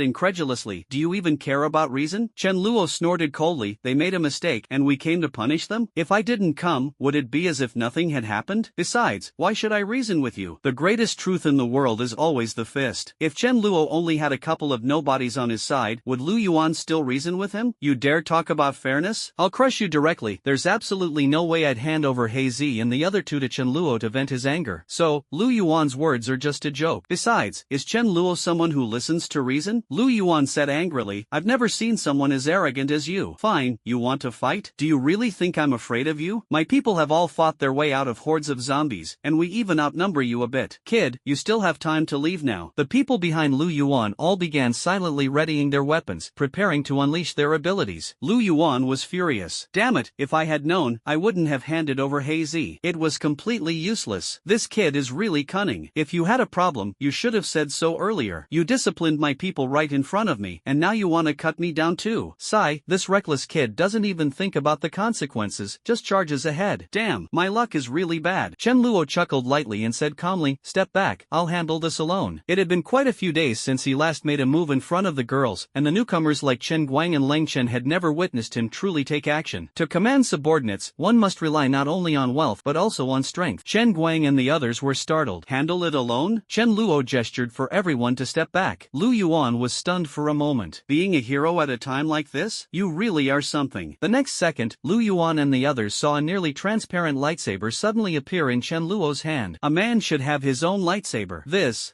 incredulously, "Do you even care about reason?" Chen Luo snorted coldly, "They made a mistake, and we came to punish them? If I didn't come, would it be as if nothing had happened? Besides, why should I reason with you? The greatest truth in the world is always the fist." If Chen Luo only had a couple of nobodies on his side, would Lu Yuan still reason with him? "You dare talk about fairness? I'll crush you directly." There's absolutely no way I'd hand over He Zi and the other 2 to Chen Luo to vent his anger. So, Lu Yuan's words are just a joke. Besides, is Chen Luo someone who listens to reason? Lu Yuan said angrily, "I've never seen someone as arrogant as you. Fine, you want to fight? Do you really think I'm afraid of you? My people have all fought their way out of hordes of zombies, and we even outnumber you a bit. Kid, you still have time to leave now." The people behind Lu Yuan all began silently readying their weapons, preparing to unleash their abilities. Lu Yuan was furious. "Damn it, if I had known, I wouldn't have handed over He Zi. It was completely useless. This kid is really cunning. If you had a problem, you should have said so earlier. You disciplined my people right in front of me, and now you want to cut me down too. Sigh, this reckless kid doesn't even think about the consequences, just charges ahead. Damn, my luck is really bad." Chen Luo chuckled lightly and said calmly, "Step back, I'll handle this alone." It had been quite a few days since he last made a move in front of the girls, and the newcomers like Chen Guang and Leng Chen had never witnessed him truly take action. To command subordinates, one must rely not only on wealth but also on strength. Chen Guang and the others were startled. "Handle it alone?" Chen Luo gestured for everyone to step back. Lu Yuan was stunned for a moment. "Being a hero at a time like this? You really are something." The next second, Lu Yuan and the others saw a nearly transparent lightsaber suddenly appear in Chen Luo's hand. A man should have his own lightsaber.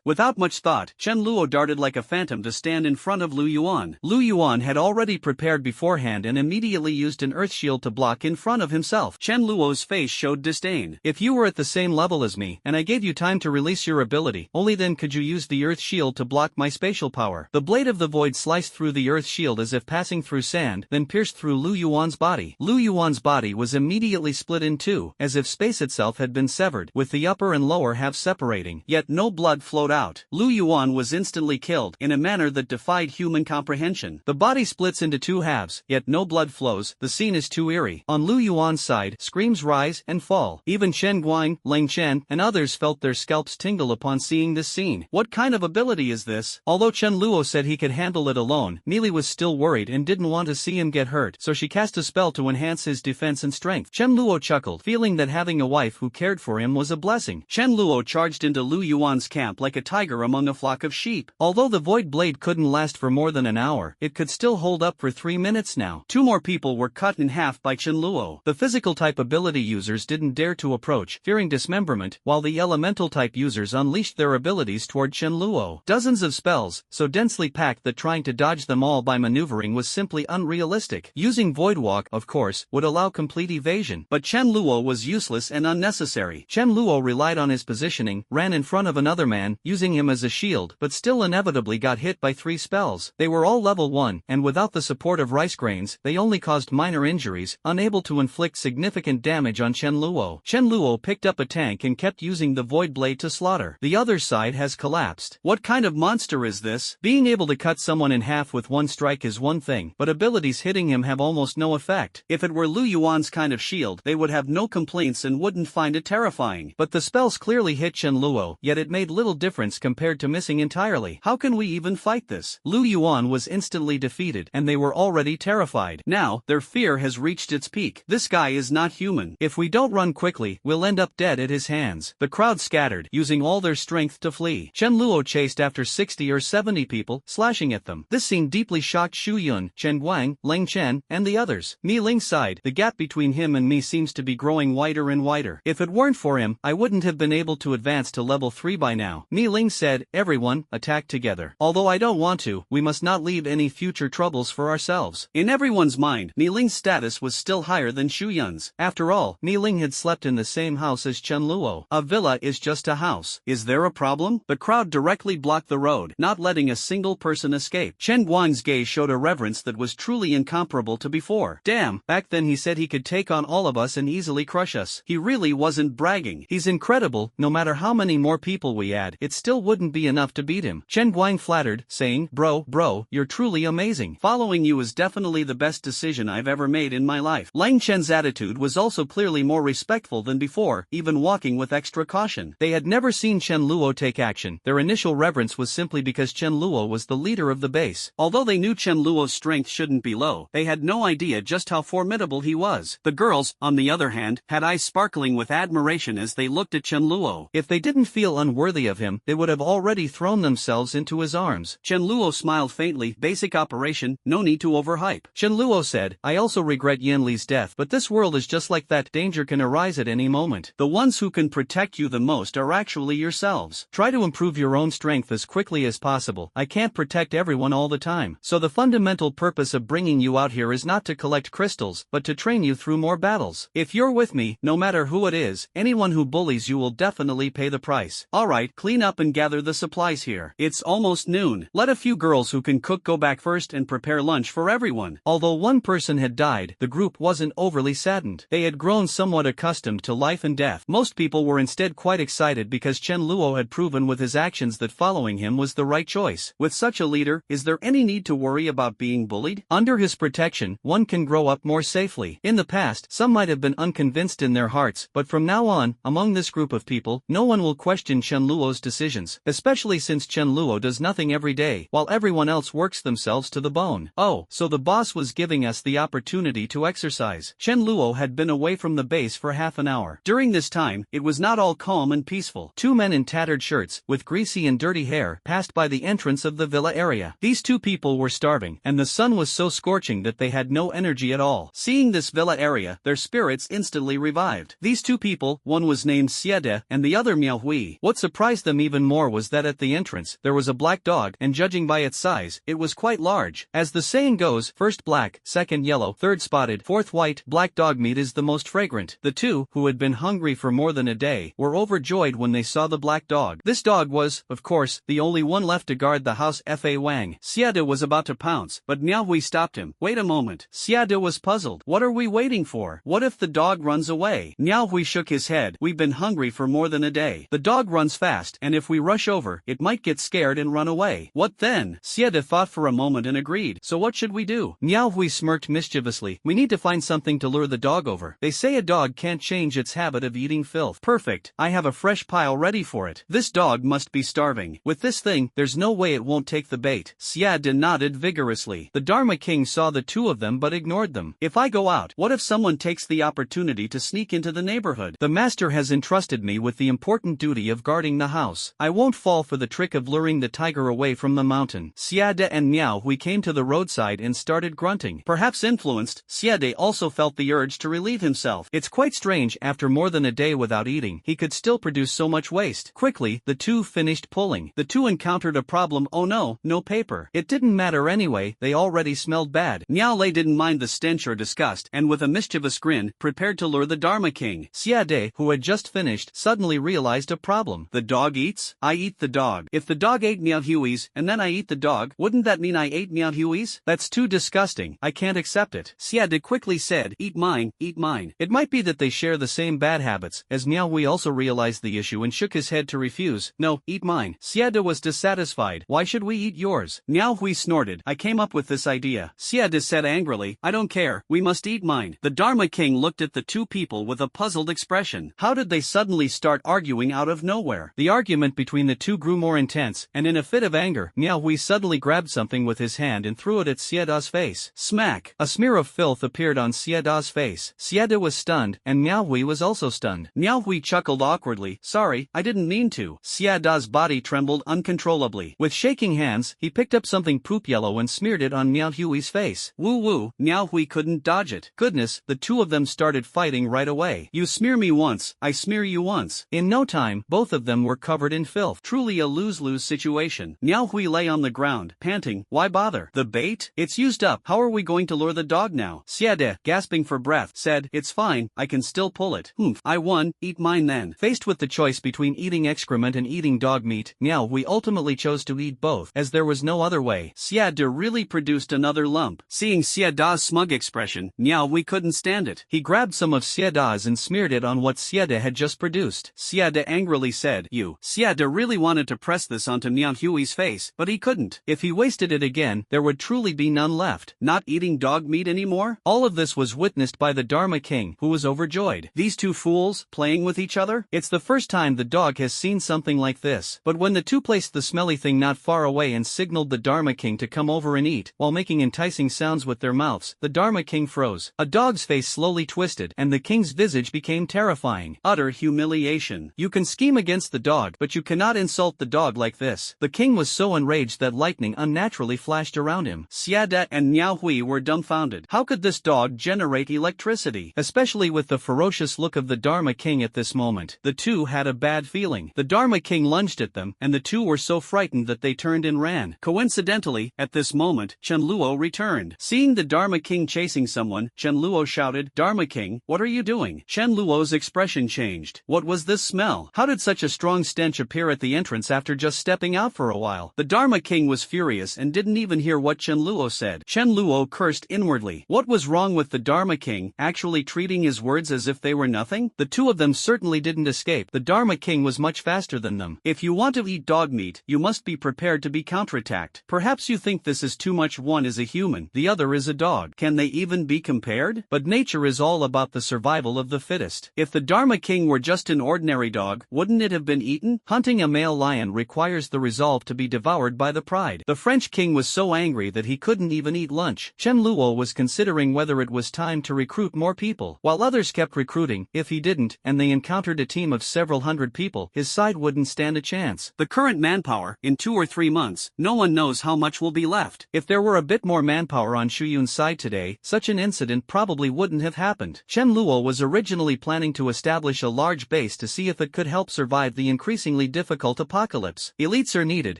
Without much thought, Chen Luo darted like a phantom to stand in front of Lu Yuan. Lu Yuan had already prepared beforehand and immediately used an earth shield to block in front of himself. Chen Luo's face showed disdain. "If you were at the same level as me, and I gave you time to release your ability, only then could you use the earth shield to block my spatial power." The blade of the void sliced through the earth shield as if passing through sand, then pierced through Lu Yuan's body. Lu Yuan's body was immediately split in two, as if space itself had been severed, with the upper and lower halves separating, yet no blood flowed out. Lu Yuan was instantly killed, in a manner that defied human comprehension. The body splits into two halves, yet no blood flows. The scene is too eerie. On Lu Yuan's side, screams rise and fall. Even Shen Guang, Leng Chen, and others felt their scalps tingle upon seeing this scene. What kind of ability is this? Although Chen Luo said he could handle it alone, Neely was still worried and didn't want to see him get hurt, so she cast a spell to enhance his defense and strength. Chen Luo chuckled, feeling that having a wife who cared for him was a blessing. Chen Luo charged into Lu Yuan's camp like a tiger among a flock of sheep. Although the void blade couldn't last for more than an hour, it could still hold up for 3 minutes now. 2 more people were cut in half by Chenluo. The physical type ability users didn't dare to approach, fearing dismemberment, while the elemental type users unleashed their abilities toward Chenluo. Dozens of spells, so densely packed that trying to dodge them all by maneuvering was simply unrealistic. Using Void Walk, of course, would allow complete evasion, but Chenluo was useless and unnecessary. Chenluo relied on his positioning, ran in front of another man, using him as a shield, but still inevitably got hit by 3 spells. They were all level 1, and without the support of rice grains, they only caused minor injuries, unable to inflict significant damage on Chenluo. Chenluo picked up a tank and kept using the Void Blade to slaughter. The other side has collapsed. What kind of monster is this? Being able to cut someone in half with one strike is one thing, but abilities hitting him have almost no effect. If it were Lu Yuan's kind of shield, they would have no complaints and wouldn't find it terrifying. But the spells clearly hit Chenluo, yet it made little difference compared to missing entirely. How can we even fight this? Lu Yuan was instantly defeated, and they were already terrified. Now, their fear has reached its peak. This guy is not human. If we don't run quickly, we'll end up dead at his hands. The crowd scattered, using all their strength to flee. Chenluo chased after 60 or 70 people, slashing at them. This scene deeply shocked Shu Yun, Chen Guang, Ling Chen, and the others. Mi Ling sighed. The gap between him and me seems to be growing wider and wider. If it weren't for him, I wouldn't have been able to advance to level 3 by now. Mi Ling said, everyone, attack together. Although I don't want to, we must not leave any future troubles for ourselves. In everyone's mind, Mi Ling's status was still higher than Shu Yun's. After all, Mi Ling had slept in the same house as Chenluo. A villa is just a house. Is there a problem? The crowd directly blocked the road, not letting a single person escape. Chen Guang's gaze showed a reverence that was truly incomparable to before. Damn, back then he said he could take on all of us and easily crush us. He really wasn't bragging. He's incredible. No matter how many more people we add, it still wouldn't be enough to beat him. Chen Guang flattered, saying, bro, you're truly amazing. Following you is definitely the best decision I've ever made in my life. Lang Chen's attitude was also clearly more respectful than before, even walking with extra caution. They had never seen Chenluo take action. Their initial reverence was simply because Chenluo was the leader of the base. Although they knew Chenluo's strength shouldn't be low, they had no idea just how formidable he was. The girls, on the other hand, had eyes sparkling with admiration as they looked at Chenluo. If they didn't feel unworthy of him, they would have already thrown themselves into his arms. Chenluo smiled faintly. Basic operation, no need to overhype. Chenluo said, I also regret Yanli's death, but this world is just like that. Danger can arise at any moment. The ones who can protect you the most are actually yourselves. Try to improve your own strength as quickly as possible. I can't protect everyone all the time. So the fundamental purpose of bringing you out here is not to collect crystals, but to train you through more battles. If you're with me, no matter who it is, anyone who bullies you will definitely pay the price. Alright, clean up and gather the supplies here. It's almost noon. Let a few girls who can cook go back first and prepare lunch for everyone. Although one person had died, the group wasn't overly saddened. They had grown somewhat accustomed to life and death. Most people were instead quite excited because Chenluo had proven with his actions that following him was the right choice. With such a leader, is there any need to worry about being bullied? Under his protection, one can grow up more safely. In the past, some might have been unconvinced in their hearts, but from now on, among this group of people, no one will question Chenluo's decisions, especially since Chenluo does nothing every day, while everyone else works themselves to the bone. Oh, so the boss was giving us the opportunity to exercise. Chenluo had been away from the base for half an hour. During this time, it was not all calm and peaceful. 2 men in tattered shirts, with greasy and dirty hair, passed by the entrance of the villa area. These 2 people were starving, and the sun was so scorching that they had no energy at all. Seeing this villa area, their spirits instantly revived. These 2 people, one was named Xiede, and the other Miao Hui. What surprised them even more was that at the entrance, there was a black dog, and judging by its size, it was quite large. As the saying goes, first black, second yellow, third spotted, fourth white, black dog meat is the most fragrant. The 2, who had been hungry for more than a day, were overjoyed when they saw the black dog. This dog was, of course, the only one left to guard the house. Fa Wang. Xiede was about to pounce, but Miao Hui stopped him. Wait a moment. Xiede was puzzled. What are we waiting for? What if the dog runs away? Miao Hui shook his head. We've been hungry for more than a day. The dog runs fast, and if we rush over, it might get scared and run away. What then? Xiede thought for a moment and agreed. So what should we do? Miao Hui smirked mischievously. We need to find something to lure the dog over. They say a dog can't change its habit of eating filth. Perfect. I have a fresh pile ready for it. This dog must be starving. With this thing, there's no way it won't take the bait. Xiede nodded vigorously. The Dharma King saw the 2 of them but ignored them. If I go out, what if someone takes the opportunity to sneak into the neighborhood? The master has entrusted me with the important duty of guarding the house. I won't fall for the trick of luring the tiger away from the the mountain. Xiade and Miao Hui came to the roadside and started grunting. Perhaps influenced, Xiade also felt the urge to relieve himself. It's quite strange, after more than a day without eating, he could still produce so much waste. Quickly, the two finished pulling. The two encountered a problem. Oh no, no paper. It didn't matter anyway, they already smelled bad. Miao Lei didn't mind the stench or disgust, and with a mischievous grin, prepared to lure the Dharma King. Xiade, who had just finished, suddenly realized a problem. The dog eats? I eat the dog. If the dog ate Miao Hui's, and then I eat the dog, wouldn't that mean I ate Miao Hui's? That's too disgusting, I can't accept it. Xiade quickly said, eat mine, eat mine. It might be that they share the same bad habits, as Miao Hui also realized the issue and shook his head to refuse. No, eat mine. Xiade was dissatisfied. Why should we eat yours? Miao Hui snorted. I came up with this idea. Xiade said angrily, I don't care, we must eat mine. The Dharma King looked at the two people with a puzzled expression. How did they suddenly start arguing out of nowhere? The argument between the two grew more intense, and in a fit of anger, Miao Hui suddenly grabbed something with his hand and threw it at Xieda's face. Smack! A smear of filth appeared on Xieda's face. Xieda was stunned, and Miao Hui was also stunned. Miao Hui chuckled awkwardly. Sorry, I didn't mean to. Xieda's body trembled uncontrollably. With shaking hands, he picked up something poop yellow and smeared it on Miao Hui's face. Woo woo, Miao Hui couldn't dodge it. Goodness, the two of them started fighting right away. You smear me once, I smear you once. In no time, both of them were covered in filth. Truly a lose-lose situation. Miao Hui lay on the ground, panting. Why bother? The bait? It's used up. How are we going to lure the dog now? Xiade, gasping for breath, said, it's fine, I can still pull it. I won, eat mine then. Faced with the choice between eating excrement and eating dog meat, Miao Hui ultimately chose to eat both, as there was no other way. Xiade really produced another lump. Seeing Xieda's smug expression, Miao Hui couldn't stand it. He grabbed some of Xieda's and smeared it on what Xiade had just produced. Xiade angrily said, Xiade really wanted to press this onto Miao Hui's face, but he couldn't. If he wasted it again, there would truly be none left. Not eating dog meat anymore? All of this was witnessed by the Dharma King, who was overjoyed. These two fools, playing with each other? It's the first time the dog has seen something like this. But when the two placed the smelly thing not far away and signaled the Dharma King to come over and eat, while making enticing sounds with their mouths, the Dharma King froze. A dog's face slowly twisted, and the king's visage became terrifying. Utter humiliation. You can scheme against the dog, but you cannot insult the dog like this. The king was so enraged that lightning unnaturally flashed around him. Xiade and Miao Hui were dumbfounded. How could this dog generate electricity? Especially with the ferocious look of the Dharma King at this moment. The two had a bad feeling. The Dharma King lunged at them, and the two were so frightened that they turned and ran. Coincidentally, at this moment, Chen Luo returned. Seeing the Dharma King chasing someone, Chen Luo shouted, Dharma King, what are you doing? Chen Luo's expression changed. What was this smell? How did such a strong stench appear at the entrance after just stepping out for a while? The Dharma King was furious and didn't even hear what Chen Luo said. Chen Luo cursed inwardly. What was wrong with the Dharma King, actually treating his words as if they were nothing? The two of them certainly didn't escape. The Dharma King was much faster than them. If you want to eat dog meat, you must be prepared to be counterattacked. Perhaps you think this is too much. One is a human, the other is a dog. Can they even be compared? But nature is all about the survival of the fittest. If the Dharma King were just an ordinary dog, wouldn't it have been eaten? Hunting a male lion requires the resolve to be devoured by the pride. The French king was so angry that he couldn't even eat lunch. Chen Luo was considering whether it was time to recruit more people. While others kept recruiting, if he didn't, and they encountered a team of several hundred people, his side wouldn't stand a chance. The current manpower, in 2 or 3 months, no one knows how much will be left. If there were a bit more manpower on Shuyun's side today, such an incident probably wouldn't have happened. Chen Luo was originally planning to establish a large base to see if it could help survive the increasingly difficult apocalypse. Elites are needed,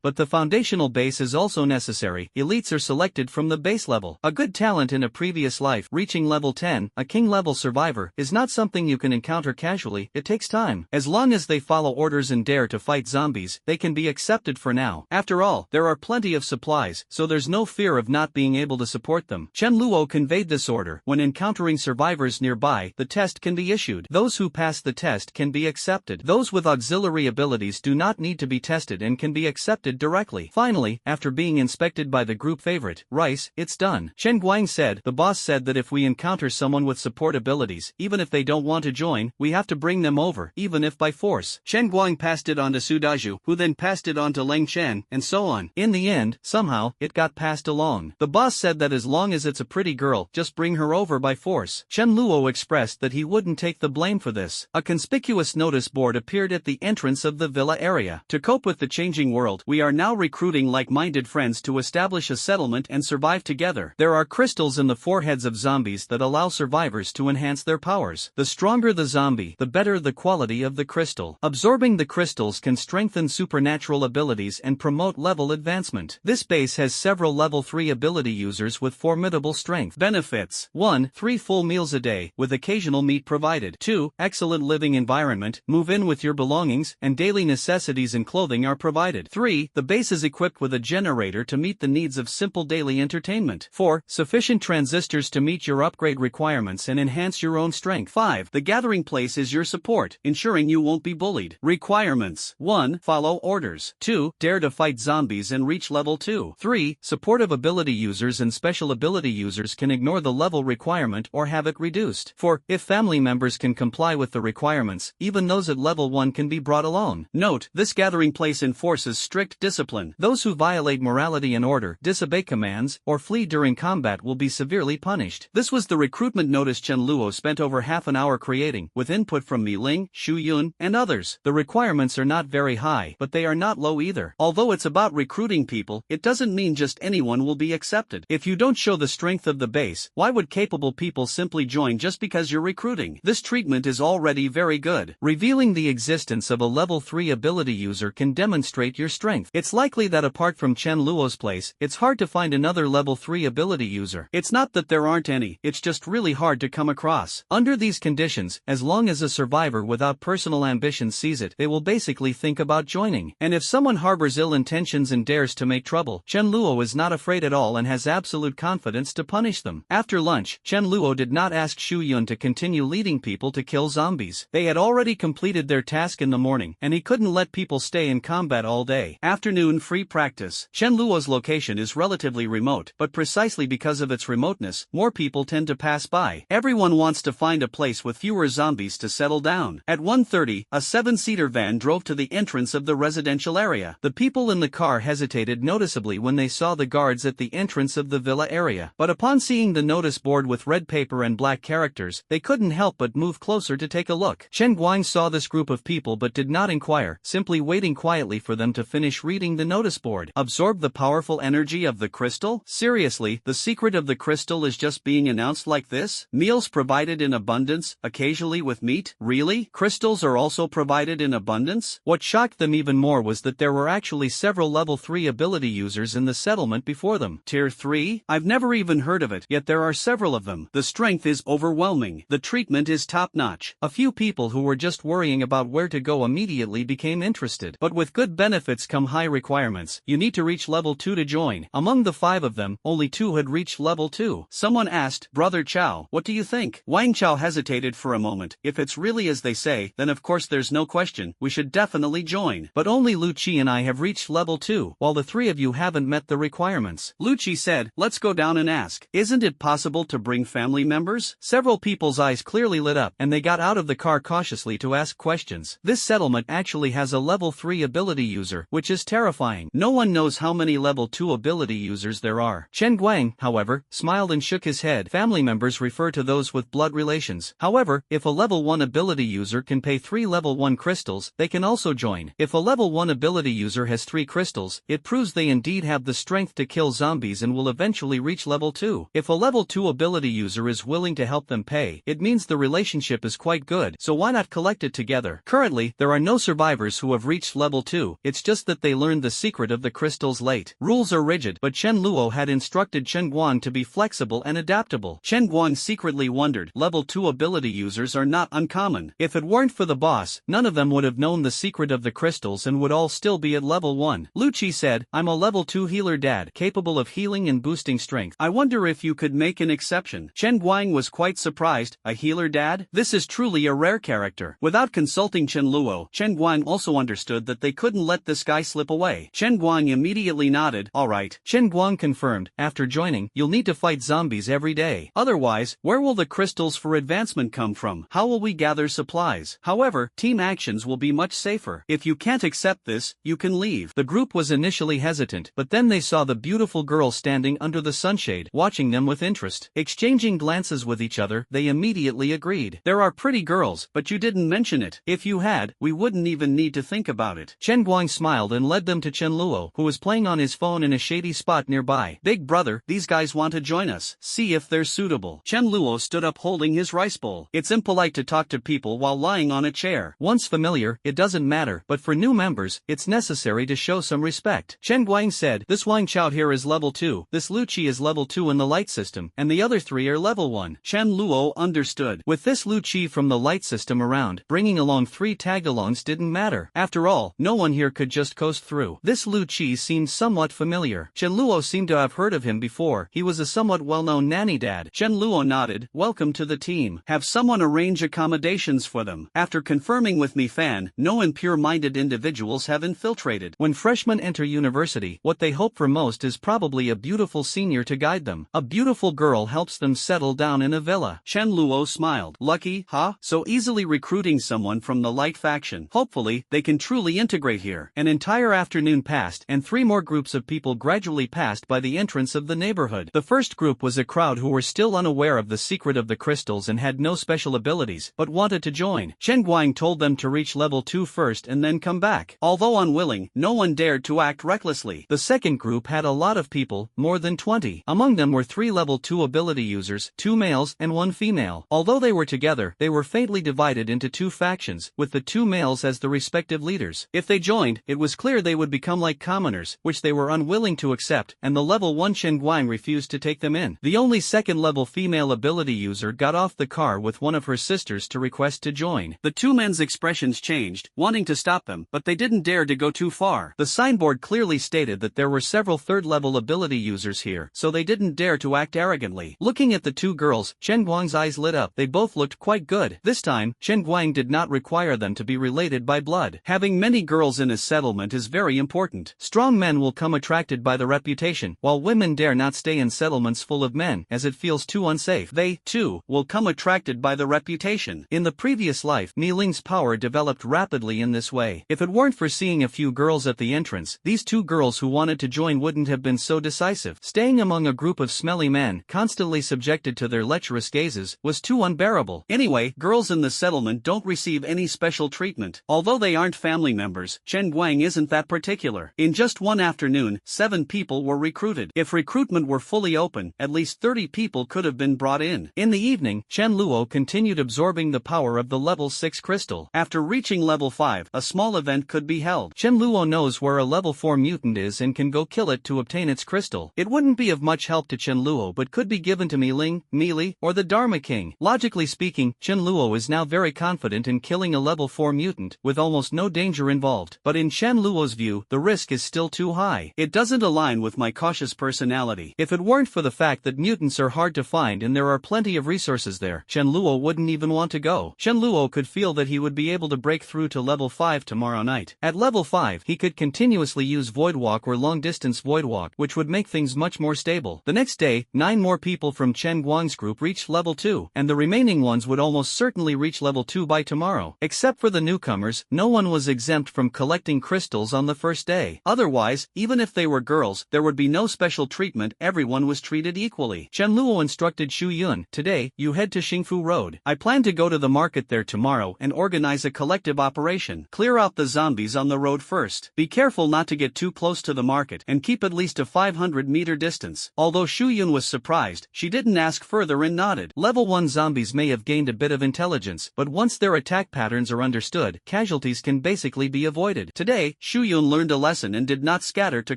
but the foundational base is also necessary. Elites are selected from the base level. A good talent in a previous life, reaching level 10, a king-level survivor, is not something you can encounter casually. It takes time. As long as they follow orders and dare to fight zombies, they can be accepted for now. After all, there are plenty of supplies, so there's no fear of not being able to support them. Chen Luo conveyed this order. When encountering survivors nearby, the test can be issued. Those who pass the test can be accepted. Those with auxiliary abilities do not need to be tested and can be accepted directly. Finally, after being inspected by the group favorite, Rice, it's done. Chen Guang said, the boss said that if we encounter someone with support abilities, even if they don't want to join, we have to bring them over, even if by force. Chen Guang passed it on to Su Daju, who then passed it on to Leng Chen, and so on. In the end, somehow, it got passed along. The boss said that as long as it's a pretty girl, just bring her over by force. Chen Luo expressed that he wouldn't take the blame for this. A conspicuous notice board appeared at the entrance of the villa area. To cope with the changing world, we are now recruiting like-minded friends to establish a settlement and survive together. There are crystals in the foreheads of zombies that allow survivors to enhance their powers. The stronger the zombie, the better the quality of the crystal. Absorbing the crystals can strengthen supernatural abilities and promote level advancement. This base has several level 3 ability users with formidable strength. Benefits: 1. 3 full meals a day, with occasional meat provided. 2. Excellent living environment, move in with your belongings, and daily necessities and clothing are provided. 3. The base is equipped with a generator to meet the needs of simple daily entertainment. 4. Sufficient transistors to meet your upgrade requirements and enhance your own strength. 5. The gathering place is your support, ensuring you won't be bullied. Requirements: 1. Follow orders. 2. Dare to fight zombies and reach level 2. 3. Supportive ability users and special ability users can ignore the level requirement or have it reduced. 4. If family members can comply with the requirements, even those at level 1 can be brought alone. Note: this gathering place enforces strict discipline. Those who violate morality and order, disobey commands, or flee during combat will be severely punished. This was the recruitment notice Chen Luo spent over half an hour creating, with input from Mi Ling, Xu Yun, and others. The requirements are not very high, but they are not low either. Although it's about recruiting people, it doesn't mean just anyone will be accepted. If you don't show the strength of the base, why would capable people simply join just because you're recruiting? This treatment is already very good. Revealing the existence of a level 3 ability user can demonstrate your strength. It's likely that apart from Chen Luo's place, it's hard to find another level 3 ability user. It's not that there aren't any, it's just really hard to come across. Under these conditions, as long as a survivor without personal ambition sees it, they will basically think about joining. And if someone harbors ill intentions and dares to make trouble, Chen Luo is not afraid at all and has absolute confidence to punish them. After lunch, Chen Luo did not ask Xu Yun to continue leading people to kill zombies. They had already completed their task in the morning, and he couldn't let people stay in combat all day. Afternoon free practice. Chen Luo's location is relatively remote, but precisely because of its remoteness, more people tend to pass by. Everyone wants to find a place with fewer zombies to settle down. At 1:30, a 7-seater van drove to the entrance of the residential area. The people in the car hesitated noticeably when they saw the guards at the entrance of the villa area, but upon seeing the notice board with red paper and black characters, they couldn't help but move closer to take a look. Chen Guang saw this group of people but did not inquire, simply waiting quietly for them to finish reading the notice board. Absorb the powerful energy of the crystal? Seriously, the secret of the crystal is just being announced like this? Meals provided in abundance, occasionally with meat? Really? Crystals are also provided in abundance? What shocked them even more was that there were actually several level 3 ability users in the settlement before them. Tier 3? I've never even heard of it, yet there are several of them. The strength is overwhelming. The treatment is top-notch. A few people who were just worrying about where to go immediately became interested. But with good benefits come high requirements. You need to reach level 2 to join. Among the 5 of them, only 2 had reached level 2. Someone asked, "Brother Chao, what do you think?" Wang Chao hesitated for a moment. If it's really as they say, then of course there's no question, we should definitely join. But only Lu Qi and I have reached level 2, while the 3 of you haven't met the requirements. Lu Qi said, "Let's go down and ask. Isn't it possible to bring family members?" Several people's eyes clearly lit up, and they got out of the car cautiously to ask questions. This settlement actually has a level 3 ability user, which is terrifying. No one knows how many level 2 ability users there are. Chen Guang, however, smiled and shook his head. Family members refer to those with blood relations. However, if a level 1 ability user can pay 3 level 1 crystals, they can also join. If a level 1 ability user has 3 crystals, it proves they indeed have the strength to kill zombies and will eventually reach level 2. If a level 2 ability user is willing to help them pay, it means the relationship is quite good, so why not collect it together? Currently, there are no survivors who have reached level 2, it's just that they learned the secret of the crystals late. Rules are rigid, but Chen Luo had instructed Chen Guang to be flexible and adaptable. Chen Guang secretly wondered, level 2 ability users are not uncommon. If it weren't for the boss, none of them would have known the secret of the crystals and would all still be at level 1. Lu Qi said, "I'm a level 2 healer dad, capable of healing and boosting strength. I wonder if you could make an exception." Chen Guang was quite surprised. A healer dad? This is truly a rare character. Without consulting Chen Luo, Chen Guang also understood that they couldn't let this guy slip away. Chen Guang immediately nodded. "Alright." Chen Guang confirmed, "After joining, you'll need to fight zombies every day. Otherwise, where will the crystals for advancement come from? How will we gather supplies? However, team actions will be much safer. If you can't accept this, you can leave." The group was initially hesitant, but then they saw the beautiful girl standing under the sunshade, watching them with interest. Exchanging glances with each other, they immediately agreed. "There are pretty girls, but you didn't mention it. If you had, we wouldn't even need to think about it." Chen Guang smiled and led them to Chen Luo, who was playing on his phone in a shady spot nearby. "Big brother, these guys want to join us. See if they're suitable." Chen Luo stood up holding his rice bowl. It's impolite to talk to people while lying on a chair. Once familiar, it doesn't matter, but for new members, it's necessary to show some respect. Chen Guang said, "This Wang Chao here is level 2, this Lu Qi is level 2 in the light system, and the other 3 are level 1. Chen Luo understood. With this Lu Qi from the light system around, bringing along 3 tagalongs didn't matter. After all, no one here could just coast through. This Lu Qi seemed somewhat familiar. Chen Luo seemed to have heard of him before. He was a somewhat well-known nanny dad. Chen Luo nodded. "Welcome to the team. Have someone arrange accommodations for them." After confirming with Mi Fan, no impure-minded individuals have infiltrated. When freshmen enter university, what they hope for most is probably a beautiful senior to guide them. A beautiful girl helps them settle down in a villa. Chen Luo smiled. "Lucky, huh? So easily recruiting someone from the light faction. Hopefully, they can truly integrate here." An entire afternoon passed, and 3 more groups of people gradually passed by the entrance of the neighborhood. The first group was a crowd who were still unaware of the secret of the crystals and had no special abilities, but wanted to join. Chen Guang told them to reach level 2 first and then come back. Although unwilling, no one dared to act recklessly. The second group had a lot of people, more than 20. Among them were 3 level 2 ability users, 2 males and 1 female. Although they were together, they were faintly divided into 2 factions, with the 2 males as the respective leaders. If they joined, it was clear they would become like commoners, which they were unwilling to accept, and the level 1 Chen Guang refused to take them in. The only second level female ability user got off the car with one of her sisters to request to join. The 2 men's expressions changed, wanting to stop them, but they didn't dare to go too far. The signboard clearly stated that there were several third-level ability users here, so they didn't dare to act arrogantly. Looking at the 2 girls, Chen Guang's eyes lit up. They both looked quite good. This time, Chen Guang did not require them to be related by blood. Having many girls in a settlement is very important. Strong men will come attracted by the reputation, while women dare not stay in settlements full of men, as it feels too unsafe. They, too, will come attracted by the reputation. In the previous life, Mi Ling's power developed rapidly in this way. If it weren't for seeing a few girls at the entrance, these 2 girls who wanted to join wouldn't have been so decisive. Staying among a group of smelly men, constantly subjected to their lecherous gazes, was too unbearable. Anyway, girls in the settlement don't receive any special treatment. Although they aren't family members, Chen Guang isn't that particular. In just one afternoon, 7 people were recruited. If recruitment were fully open, at least 30 people could have been brought in. In the evening, Chen Luo continued absorbing the power of the level 6 crystal. After reaching level 5, a small event could be held. Chen Luo knows where a level 4 mutant is and can go kill it to obtain its crystal. It wouldn't be of much help to Chen Luo but could be given to Mi Ling, Mi Li, or the Dharma King. Logically speaking, Chen Luo is now very confident in killing a level 4 mutant, with almost no danger involved. But in Chen Luo's view, the risk is still too high. It doesn't align with my cautious personality. If it weren't for the fact that mutants are hard to find and there are plenty of resources there, Chen Luo wouldn't even want to go. Chen Luo could feel that he would be able to break through to level 5 tomorrow night. At level 5, he could continuously use Void Walk or long-distance Void Walk, which would make things much more stable. The next day, 9 more people from Chen Guang's group reached level 2, and the remaining ones would almost certainly reach level 2 by tomorrow. Except for the newcomers, no one was exempt from collecting crystals on the first day. Otherwise, even if they were girls, there would be no special treatment, everyone was treated equally. Chen Luo instructed Xu Yun, "Today, you head to Xingfu Road. I plan to go to the market there tomorrow and organize a collective operation. Clear out the zombies on the road first. Be careful not to get too close to the market and keep at least a 500-meter distance." Although Xu Yun was surprised, she didn't ask further and nodded. Level 1 zombies may have gained a bit of intelligence, but once their attack patterns are understood, casualties can basically be avoided. Today, Xu Yun learned a lesson and did not scatter to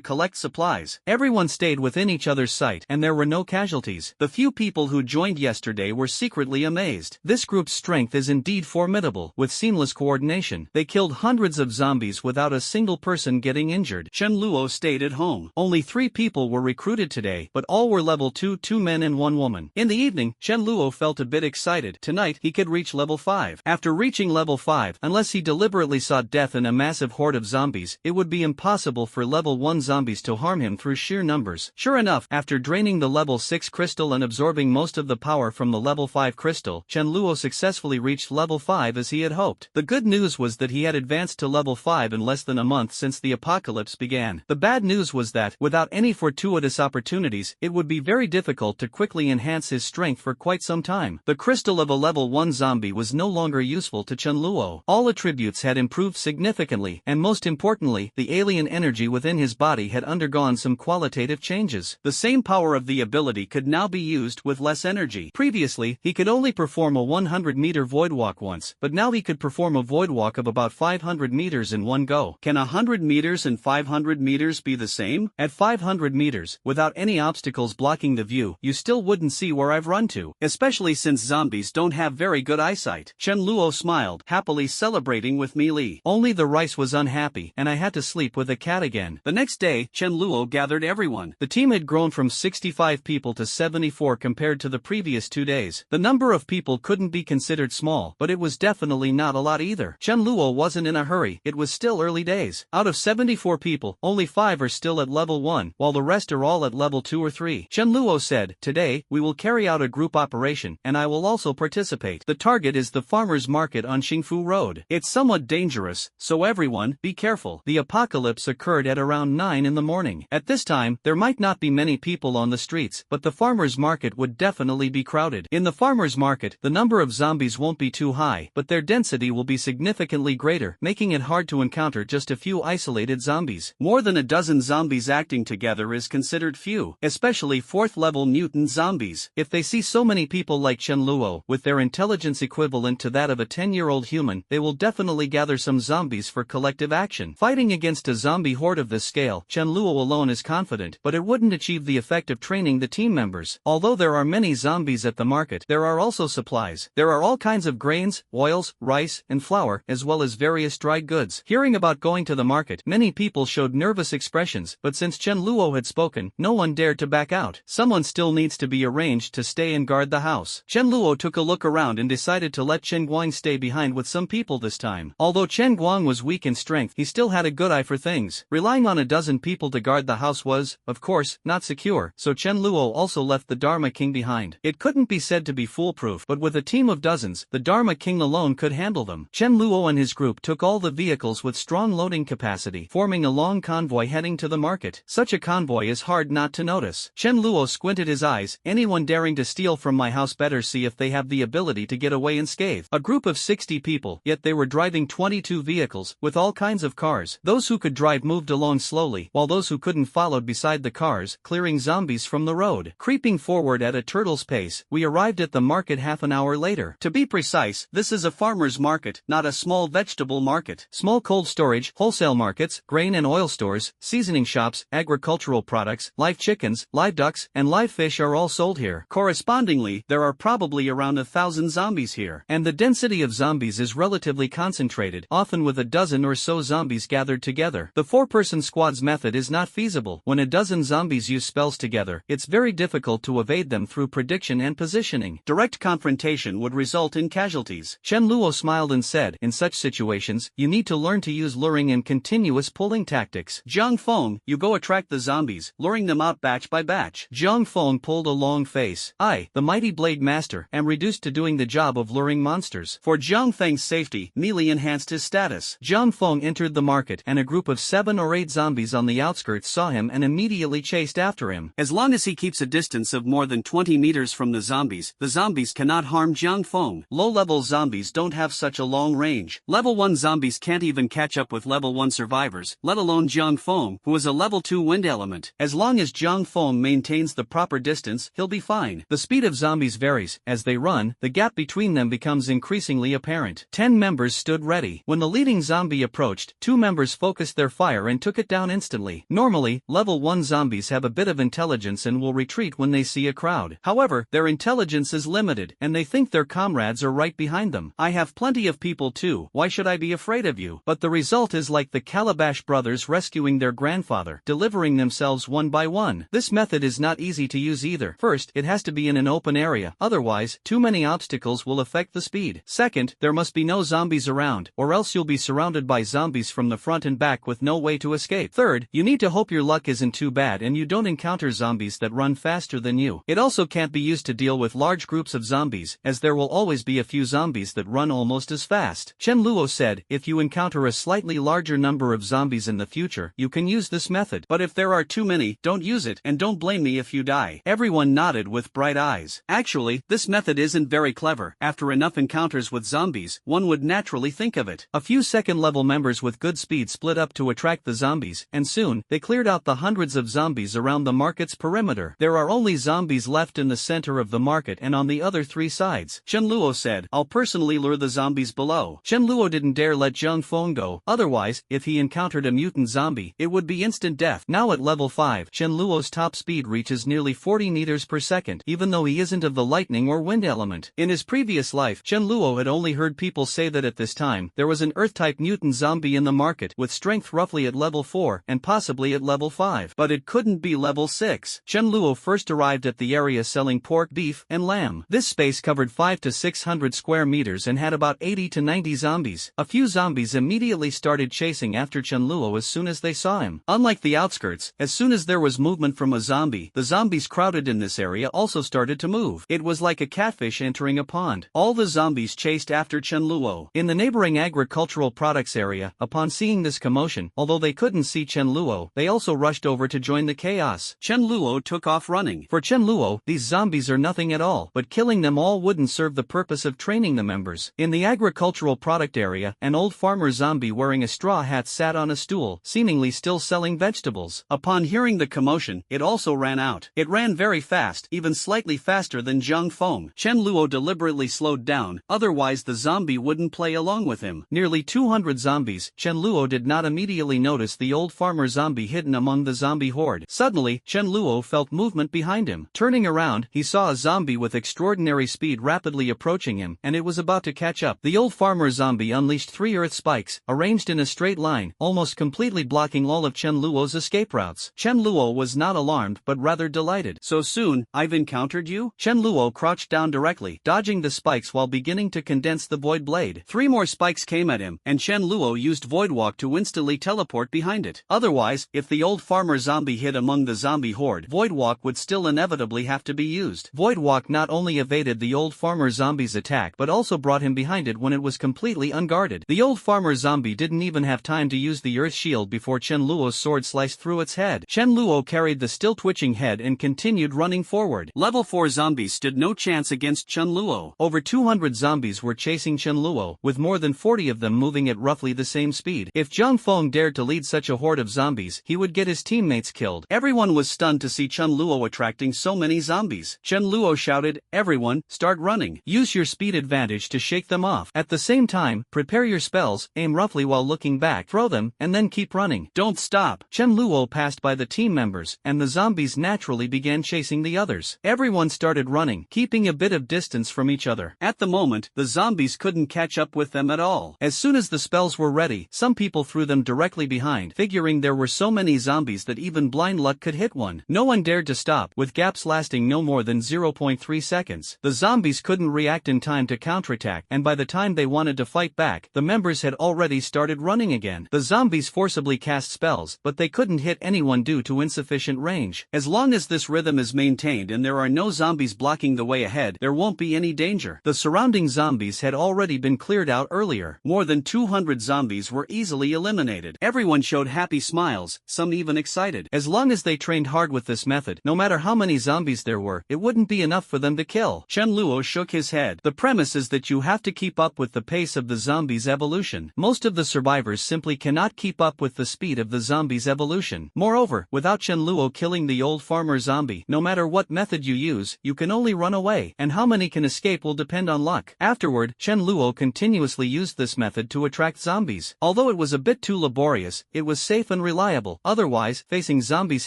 collect supplies. Everyone stayed within each other's sight, and there were no casualties. The few people who joined yesterday were secretly amazed. This group's strength is indeed formidable. With seamless coordination, they killed hundreds of zombies without a single person getting injured. Chen Luo stayed at home. Only 3 people were recruited today, but all were level 2, 2 men and 1 woman. In the evening, Chen Luo felt a bit excited. Tonight, he could reach level 5. After reaching level 5, unless he deliberately sought death in a massive horde of zombies, it would be impossible for level 1 zombies to harm him through sheer numbers. Sure enough, after draining the level 6 crystal and absorbing most of the power from the level 5 crystal, Chen Luo successfully reached level 5 as he had hoped. The good news was that he had advanced to level 5 in less than a month since the apocalypse began. The bad news was that, without any fortuitous opportunities, it would be very difficult to quickly enhance his strength for quite some time. The crystal of a level 1 zombie was no longer useful to Chen Luo. All attributes had improved significantly, and most importantly, the the alien energy within his body had undergone some qualitative changes. The same power of the ability could now be used with less energy. Previously, he could only perform a 100-meter void walk once, but now he could perform a void walk of about 500 meters in one go. Can 100 meters and 500 meters be the same? At 500 meters, without any obstacles blocking the view, you still wouldn't see where I've run to. Especially since zombies don't have very good eyesight. Chen Luo smiled, happily celebrating with Mi Li. Only the rice was unhappy, and I had to sleep with a cat again. The next day, Chen Luo gathered everyone. The team had grown from 65 people to 74 compared to the previous 2 days. The number of people couldn't be considered small, but it was definitely not a lot either. Chen Luo wasn't in a hurry, it was still early days. Out of 74 people, only 5 are still at level 1, while the rest are all at level 2 or 3. Chen Luo said, "Today, we will carry out a group operation, and I will also participate. The target is the farmer's market on Xingfu Road. It's somewhat dangerous, so everyone, be careful." The apocalypse occurred at around 9 in the morning. At this time, there might not be many people on the streets, but the farmer's market would definitely be crowded. In the farmer's market, the number of zombies won't be too high, but their density will be significantly greater, making it hard to encounter just a few isolated zombies. More than a dozen zombies acting together is considered few, especially 4th-level mutant zombies. If they see so many people like Chen Luo, with their intelligence equivalent to that of a 10-year-old human, they will definitely gather some zombies for collective action. Fighting against a zombie horde of this scale, Chen Luo alone is confident, but it wouldn't achieve the effect of training the team members. Although there are many zombies at the market, there are also supplies. There are all kinds of grains, oils, rice, and flour, as well as various dried goods. Hearing about going to the market, many people showed nervous expressions, but since Chen Luo had spoken, no one dared to back out. Someone still needs to be arranged to stay and guard the house. Chen Luo took a look around and decided to let Chen Guang stay behind with some people this time. Although Chen Guang was weak in strength, he still had a good eye for things. Relying on a dozen people to guard the house was, of course, not secure, so Chen Luo also left the Dharma King behind. It couldn't be said to be foolproof, but with a team of dozens, the Dharma King alone could handle them. Chen Luo and his group took all the vehicles with strong loading capacity, forming a long convoy heading to the market. Such a convoy is hard not to notice. Chen Luo squinted his eyes. Anyone daring to steal from my house better see if they have the ability to get away unscathed. A group of 60 people, yet they were driving 22 vehicles, with all kinds of cars. Those who could drive moved along slowly, while those who couldn't followed beside the cars, clearing zombies from the road. Creeping forward at a turtle's pace, we arrived at the market half an hour later. To be precise, this is a farmer's market, not a small vegetable market. Small cold storage, wholesale markets, grain and oil stores, seasoning shops, agricultural products, live chickens, live ducks, and live fish are all sold here. Correspondingly, there are probably around 1,000 zombies here. And the density of zombies is relatively concentrated, often with a dozen or so zombies gathered together. The 4-person squads method is not feasible. When a dozen zombies use spells together, it's very difficult to evade them through prediction and positioning. Direct confrontation would result in casualties. Chen Luo smiled and said, in such situations, you need to learn to use luring and continuous pulling tactics. Zhang Feng, you go attract the zombies, luring them out batch by batch. Zhang Feng pulled a long face. I, the mighty blade master, am reduced to doing the job of luring monsters. For Zhang Feng's safety, Mi Li enhanced his status. Zhang Feng entered the market, and a group of 7 or 8 zombies on the outskirts saw him and immediately chased after him. As long as he keeps a distance of more than 20 meters from the zombies cannot harm Zhang Feng. Low-level zombies don't have such a long range. Level 1 zombies can't even catch up with level 1 survivors, let alone Zhang Feng, who is a level 2 wind element. As long as Zhang Feng maintains the proper distance, he'll be fine. The speed of zombies varies. As they run, the gap between them becomes increasingly apparent. 10 members stood ready. When the leading zombie approached, 2 members focused their fire and took it down instantly. Normally, level 1 zombies have a bit of intelligence and will retreat when they see a crowd. However, their intelligence is limited, and they think their comrades are right behind them. I have plenty of people too, why should I be afraid of you? But the result is like the Calabash brothers rescuing their grandfather, delivering themselves one by one. This method is not easy to use either. First, it has to be in an open area, otherwise, too many obstacles will affect the speed. Second, there must be no zombies around, or else you'll be surrounded by zombies from the front and back with no way to escape. Third, you need to hope your luck isn't too bad and you don't encounter zombies that run faster than you. It also can't be used to deal with large groups of zombies, as there will always be a few zombies that run almost as fast. Chen Luo said, if you encounter a slightly larger number of zombies in the future, you can use this method. But if there are too many, don't use it, and don't blame me if you die. Everyone nodded with bright eyes. Actually, this method isn't very clever. After enough encounters with zombies, one would naturally think of it. A few second-level members with good speed split lit up to attract the zombies, and soon, they cleared out the hundreds of zombies around the market's perimeter. There are only zombies left in the center of the market and on the other three sides. Chen Luo said, I'll personally lure the zombies below. Chen Luo didn't dare let Zhang Feng go, otherwise, if he encountered a mutant zombie, it would be instant death. Now at level 5, Chen Luo's top speed reaches nearly 40 meters per second, even though he isn't of the lightning or wind element. In his previous life, Chen Luo had only heard people say that at this time, there was an Earth-type mutant zombie in the market with strength roughly at level 4 and possibly at level 5. But it couldn't be level 6. Chen Luo first arrived at the area selling pork, beef, and lamb. This space covered 500 to 600 square meters and had about 80 to 90 zombies. A few zombies immediately started chasing after Chen Luo as soon as they saw him. Unlike the outskirts, as soon as there was movement from a zombie, the zombies crowded in this area also started to move. It was like a catfish entering a pond. All the zombies chased after Chen Luo. In the neighboring agricultural products area, upon seeing this commotion, although they couldn't see Chen Luo, they also rushed over to join the chaos. Chen Luo took off running. For Chen Luo, these zombies are nothing at all, but killing them all wouldn't serve the purpose of training the members. In the agricultural product area, an old farmer zombie wearing a straw hat sat on a stool, seemingly still selling vegetables. Upon hearing the commotion, it also ran out. It ran very fast, even slightly faster than Zhang Feng. Chen Luo deliberately slowed down, otherwise the zombie wouldn't play along with him. Nearly 200 zombies. Chen Luo did not immediately notice the old farmer zombie hidden among the zombie horde. Suddenly, Chen Luo felt movement behind him. Turning around, he saw a zombie with extraordinary speed rapidly approaching him, and it was about to catch up. The old farmer zombie unleashed 3 earth spikes, arranged in a straight line, almost completely blocking all of Chen Luo's escape routes. Chen Luo was not alarmed but rather delighted. So soon, I've encountered you? Chen Luo crouched down directly, dodging the spikes while beginning to condense the void blade. 3 more spikes came at him, and Chen Luo used void walk to instantly teleport behind it. Otherwise, if the old farmer zombie hid among the zombie horde, void walk would still inevitably have to be used. Void walk not only evaded the old farmer zombie's attack but also brought him behind it when it was completely unguarded. The old farmer zombie didn't even have time to use the earth shield before Chen Luo's sword sliced through its head. Chen Luo carried the still twitching head and continued running forward. Level 4 zombies stood no chance against Chen Luo. Over 200 zombies were chasing Chen Luo, with more than 40 of them moving at roughly the same speed. If Zhang Feng dared to lead such a horde of zombies, he would get his teammates killed. Everyone was stunned to see Chen Luo attracting so many zombies. Chen Luo shouted, "Everyone, start running. Use your speed advantage to shake them off. At the same time, prepare your spells, aim roughly while looking back, throw them, and then keep running. Don't stop." Chen Luo passed by the team members, and the zombies naturally began chasing the others. Everyone started running, keeping a bit of distance from each other. At the moment, the zombies couldn't catch up with them at all. As soon as the spells were ready, some people threw them directly behind, figuring there were so many zombies that even blind luck could hit one. No one dared to stop, with gaps lasting no more than 0.3 seconds. The zombies couldn't react in time to counterattack, and by the time they wanted to fight back, the members had already started running again. The zombies forcibly cast spells, but they couldn't hit anyone due to insufficient range. As long as this rhythm is maintained and there are no zombies blocking the way ahead, there won't be any danger. The surrounding zombies had already been cleared out earlier. More than 200 zombies were easily eliminated. Everyone showed happy smiles, some even excited. As long as they trained hard with this method, no matter how many zombies there were, it wouldn't be enough for them to kill. Chen Luo shook his head. The premise is that you have to keep up with the pace of the zombies' evolution. Most of the survivors simply cannot keep up with the speed of the zombies' evolution. Moreover, without Chen Luo killing the old farmer zombie, no matter what method you use, you can only run away, and how many can escape will depend on luck. Afterward, Chen Luo continuously used this method to attract zombies. Although it was a bit too laborious, it was safe and reliable. Otherwise, facing zombies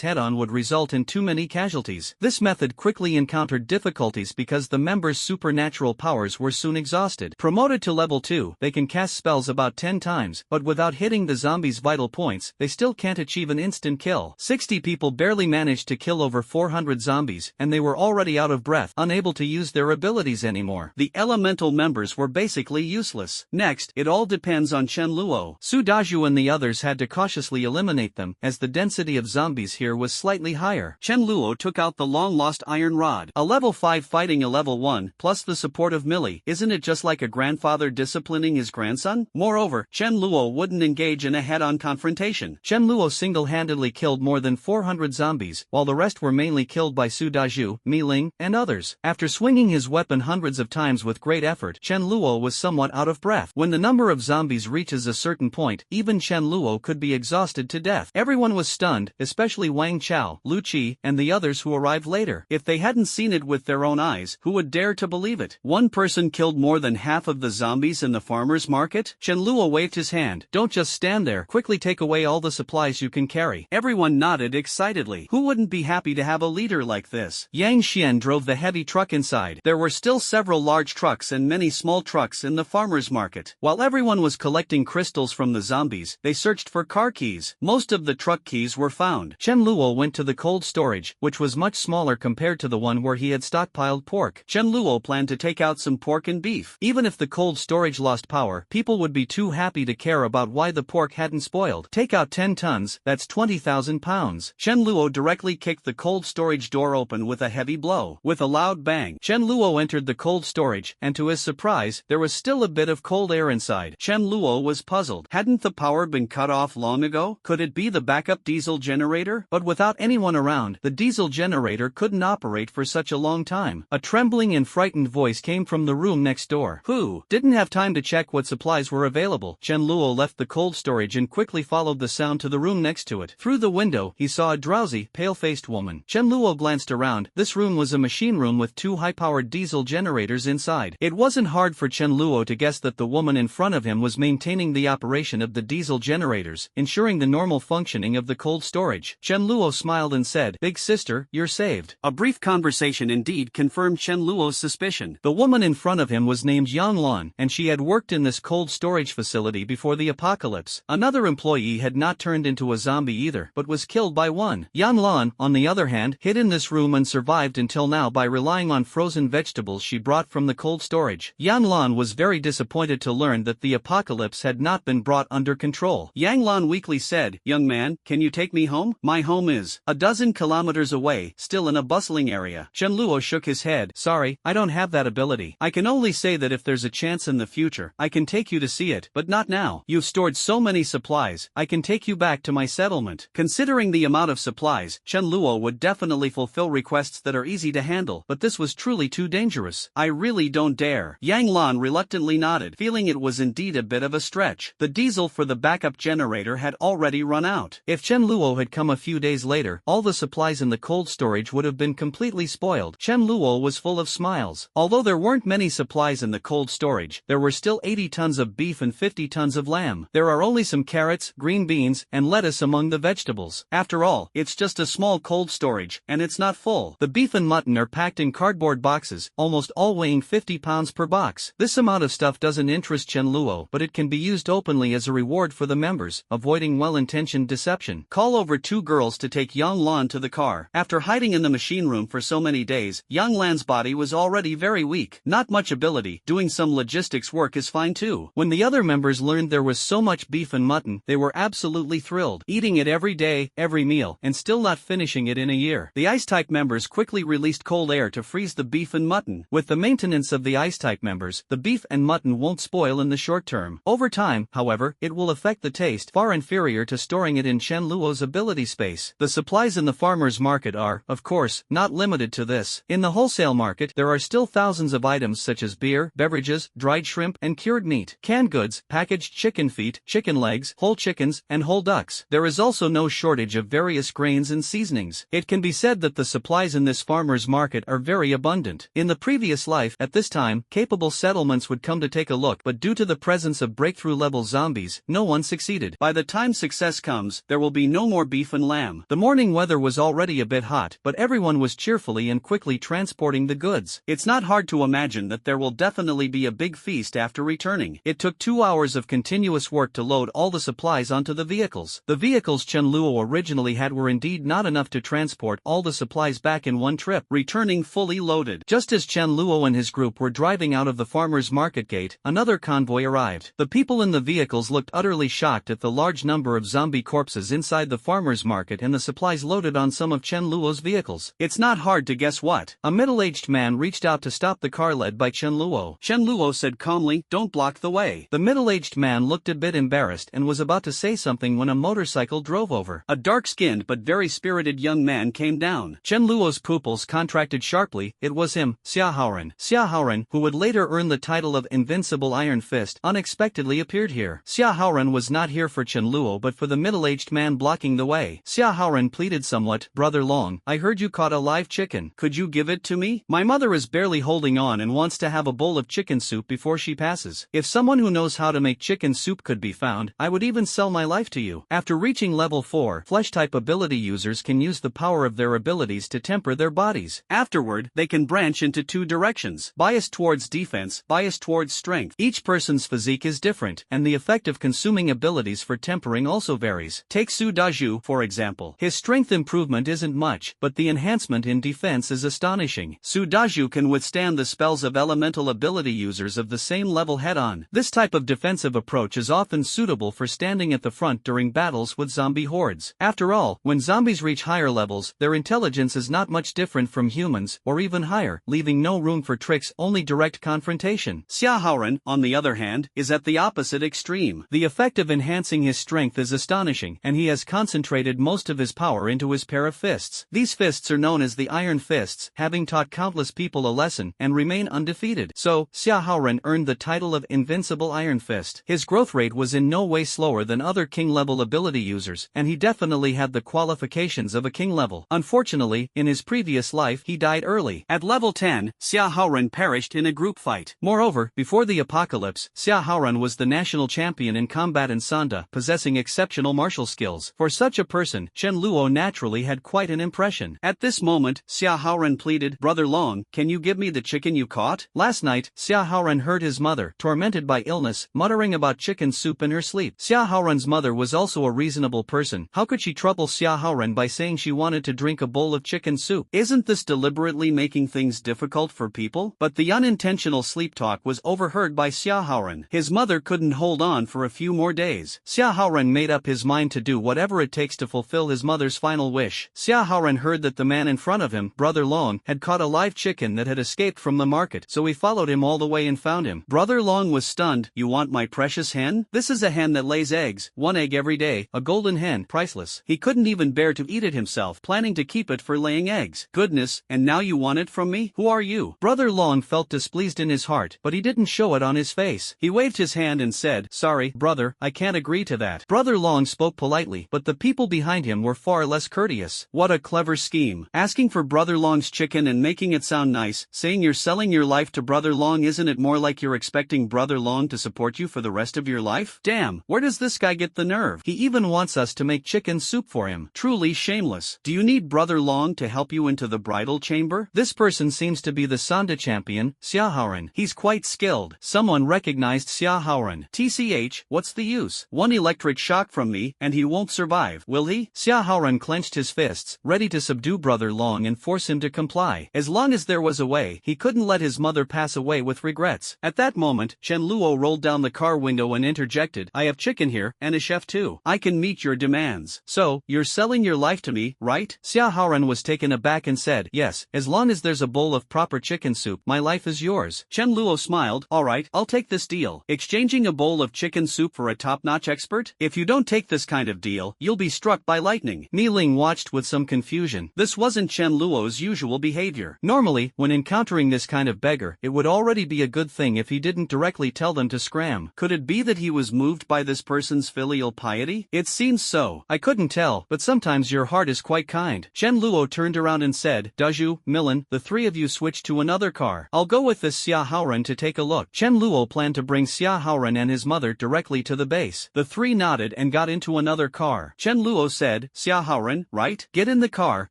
head-on would result in too many casualties. This method quickly encountered difficulties because the members' supernatural powers were soon exhausted. Promoted to level 2, they can cast spells about 10 times, but without hitting the zombies' vital points, they still can't achieve an instant kill. 60 people barely managed to kill over 400 zombies, and they were already out of breath, unable to use their abilities anymore. The elemental members were basically useless. Next, it all depends on Chen Luo. Su Dazhu and the others had to cautiously eliminate them, as the density of zombies here was slightly higher. Chen Luo took out the long-lost iron rod. A level 5 fighting a level 1, plus the support of Millie. Isn't it just like a grandfather disciplining his grandson? Moreover, Chen Luo wouldn't engage in a head-on confrontation. Chen Luo single-handedly killed more than 400 zombies, while the rest were mainly killed by Su Dazhu, Mi Ling, and others. After swinging his weapon hundreds of times with great effort, Chen Luo was somewhat out of breath. When the number of zombies reaches a certain point, even even Chen Luo could be exhausted to death. Everyone was stunned, especially Wang Chao, Lu Qi, and the others who arrived later. If they hadn't seen it with their own eyes, who would dare to believe it? One person killed more than half of the zombies in the farmer's market? Chen Luo waved his hand. Don't just stand there, quickly take away all the supplies you can carry. Everyone nodded excitedly. Who wouldn't be happy to have a leader like this? Yang Xian drove the heavy truck inside. There were still several large trucks and many small trucks in the farmer's market. While everyone was collecting crystals from the zombies, they searched for car keys. Most of the truck keys were found. Chen Luo went to the cold storage, which was much smaller compared to the one where he had stockpiled pork. Chen Luo planned to take out some pork and beef. Even if the cold storage lost power, people would be too happy to care about why the pork hadn't spoiled. Take out 10 tons, that's 20,000 pounds. Chen Luo directly kicked the cold storage door open with a heavy blow. With a loud bang, Chen Luo entered the cold storage, and to his surprise, there was still a bit of cold air inside. Chen Luo was puzzled. Hadn't the power been cut off long ago? Could it be the backup diesel generator? But without anyone around, the diesel generator couldn't operate for such a long time. A trembling and frightened voice came from the room next door. Who? Didn't have time to check what supplies were available. Chen Luo left the cold storage and quickly followed the sound to the room next to it. Through the window, he saw a drowsy, pale-faced woman. Chen Luo glanced around. This room was a machine room with 2 high-powered diesel generators inside. It wasn't hard for Chen Luo to guess that the woman in front of him was maintaining the operation of the diesel generators, ensuring the normal functioning of the cold storage. Chen Luo smiled and said, "Big sister, you're saved." A brief conversation indeed confirmed Chen Luo's suspicion. The woman in front of him was named Yang Lan, and she had worked in this cold storage facility before the apocalypse. Another employee had not turned into a zombie either, but was killed by one. Yang Lan, on the other hand, hid in this room and survived until now by relying on frozen vegetables she brought from the cold storage. Yang Lan was very disappointed to learn that the apocalypse had not been brought under control. Yang Lan weakly said, "Young man, can you take me home? My home is a dozen kilometers away, still in a bustling area." Chen Luo shook his head. "Sorry, I don't have that ability. I can only say that if there's a chance in the future, I can take you to see it, but not now. You've stored so many supplies, I can take you back to my settlement." Considering the amount of supplies, Chen Luo would definitely fulfill requests that are easy to handle, but this was truly too dangerous. "I really don't dare." Yang Lan reluctantly nodded, feeling it was indeed a bit of a stretch. The diesel for the backup generator had already run out. If Chen Luo had come a few days later, all the supplies in the cold storage would have been completely spoiled. Chen Luo was full of smiles. Although there weren't many supplies in the cold storage, there were still 80 tons of beef and 50 tons of lamb. There are only some carrots, green beans, and lettuce among the vegetables. After all, it's just a small cold storage, and it's not full. The beef and mutton are packed in cardboard boxes, almost all weighing 50 pounds per box. This amount of stuff doesn't interest Chen Luo, but it can be used openly as a reward for the members, avoiding well-intentioned deception. Call over 2 girls to take Yang Lan to the car. After hiding in the machine room for so many days, Yang Lan's body was already very weak. Not much ability, doing some logistics work is fine too. When the other members learned there was so much beef and mutton, they were absolutely thrilled, eating it every day, every meal, and still not finishing it in a year. The Ice-type members quickly released cold air to freeze the beef and mutton. With the maintenance of the Ice-type members, the beef and mutton won't spoil in the short term. Over time, however, it will affect the taste, far inferior to storing it in Chen Luo's ability space. The supplies in the farmer's market are, of course, not limited to this. In the wholesale market, there are still thousands of items such as beer, beverages, dried shrimp, and cured meat, canned goods, packaged chicken feet, chicken legs, whole chickens, and whole ducks. There is also no shortage of various grains and seasonings. It can be said that the supplies in this farmer's market are very abundant. In the previous life, at this time, capable settlements would come to take a look, but due to the presence of breakthrough-level zombies, no one succeeded. By the time success comes, there will be no more beef and lamb. The morning weather was already a bit hot, but everyone was cheerfully and quickly transporting the goods. It's not hard to imagine that there will definitely be a big feast after returning. It took 2 hours of continuous work to load all the supplies onto the vehicles. The vehicles Chen Luo originally had were indeed not enough to transport all the supplies back in one trip, returning fully loaded. Just as Chen Luo and his group were driving out of the farmer's market gate, another convoy arrived. The people in the vehicles looked utterly shocked at the large number of zombie corpses inside the farmer's market and the supplies loaded on some of Chen Luo's vehicles. It's not hard to guess what. A middle-aged man reached out to stop the car led by Chen Luo. Chen Luo said calmly, "Don't block the way." The middle-aged man looked a bit embarrassed and was about to say something when a motorcycle drove over. A dark-skinned but very spirited young man came down. Chen Luo's pupils contracted sharply. It was him, Xia Haoren. Who would later earn the title of Invincible Iron Fist, unexpectedly appeared here. Xia Haoren Haoren was not here for Chen Luo but for the middle-aged man blocking the way. Xia Haoren pleaded somewhat, Brother Long, I heard you caught a live chicken. Could you give it to me? My mother is barely holding on and wants to have a bowl of chicken soup before she passes. If someone who knows how to make chicken soup could be found, I would even sell my life to you. After reaching level 4, flesh-type ability users can use the power of their abilities to temper their bodies. Afterward, they can branch into two directions, biased towards defense, biased towards strength. Each person's physique is different, and the effect of consuming abilities for tempering also varies. Take Su Daju, for example. His strength improvement isn't much, but the enhancement in defense is astonishing. Su Daju can withstand the spells of elemental ability users of the same level head-on. This type of defensive approach is often suitable for standing at the front during battles with zombie hordes. After all, when zombies reach higher levels, their intelligence is not much different from humans, or even higher, leaving no room for tricks, only direct confrontation. Xia Haoren, on the other hand, is at the opposite extreme. The effect of enhancing his strength is astonishing, and he has concentrated most of his power into his pair of fists. These fists are known as the Iron Fists, having taught countless people a lesson, and remain undefeated. So, Xia Haoren earned the title of Invincible Iron Fist. His growth rate was in no way slower than other king-level ability users, and he definitely had the qualifications of a king level. Unfortunately, in his previous life he died early. At level 10, Xia Haoren perished in a group fight. Moreover, before the apocalypse, Xia Haoren was the national champion in combat in Sanda, possessing exceptional martial skills. For such a person, Chen Luo naturally had quite an impression. At this moment, Xia Haoren pleaded, Brother Long, can you give me the chicken you caught? Last night, Xia Haoren heard his mother, tormented by illness, muttering about chicken soup in her sleep. Xia Haoren's mother was also a reasonable person. How could she trouble Xia Haoren by saying she wanted to drink a bowl of chicken soup? Isn't this deliberately making things difficult for people? But the unintentional sleep talk was overheard by Xia Haoren. His mother couldn't hold on for a few more days. Xia Haoren made up his mind to do whatever it takes to fulfill his mother's final wish. Xia Haoren heard that the man in front of him, Brother Long, had caught a live chicken that had escaped from the market, so he followed him all the way and found him. Brother Long was stunned. You want my precious hen? This is a hen that lays eggs, 1 egg every day, a golden hen, priceless. He couldn't even bear to eat it himself, planning to keep it for laying eggs. Goodness, and now you want it from me? Who are you? Brother Long felt displeased in his heart, but he didn't show it on his face. He waved his hand and said, Sorry, brother, I can't agree to that. Brother Long spoke politely, but the people behind him were far less courteous. What a clever scheme. Asking for Brother Long's chicken and making it sound nice, saying you're selling your life to Brother Long, isn't it more like you're expecting Brother Long to support you for the rest of your life? Damn, where does this guy get the nerve? He even wants us to make chicken soup for him. Truly shameless. Do you need Brother Long to help you into the bridal chamber? This person seems to be the Sanda champion, Xia Haoren. He's quite skilled. Someone recognized Xia Haoren. TCH, what's the use? One electric shock from me, and he won't survive, will he? Xia Haoren clenched his fists, ready to subdue Brother Long and force him to comply. As long as there was a way, he couldn't let his mother pass away with regrets. At that moment, Chen Luo rolled down the car window and interjected, I have chicken here, and a chef too. I can meet your demands. So, you're selling your life to me, right? Xia Haoren was taken aback and said, Yes, as long as there's a bowl of proper chicken soup, my life is yours. Chen Luo smiled, Alright, I'll take this deal. Exchanging a bowl of chicken soup for a top-notch expert? If you don't take this kind of deal, you'll be struck by lightning. Mi Ling watched with some confusion. This wasn't Chen Luo's usual behavior. Normally, when encountering this kind of beggar, it would already be a good thing if he didn't directly tell them to scram. Could it be that he was moved by this person's filial piety? It seems so. I couldn't tell, but sometimes your heart is quite kind. Chen Luo turned around and said, Daju, Milan, the three of you switch to another car. I'll go with this Xia Haoren to take a look. Chen Luo planned to bring Xia Haoren and his mother directly to the base. The three nodded and got into another car. Chen Luo said, Xia Haoren, right? Get in the car,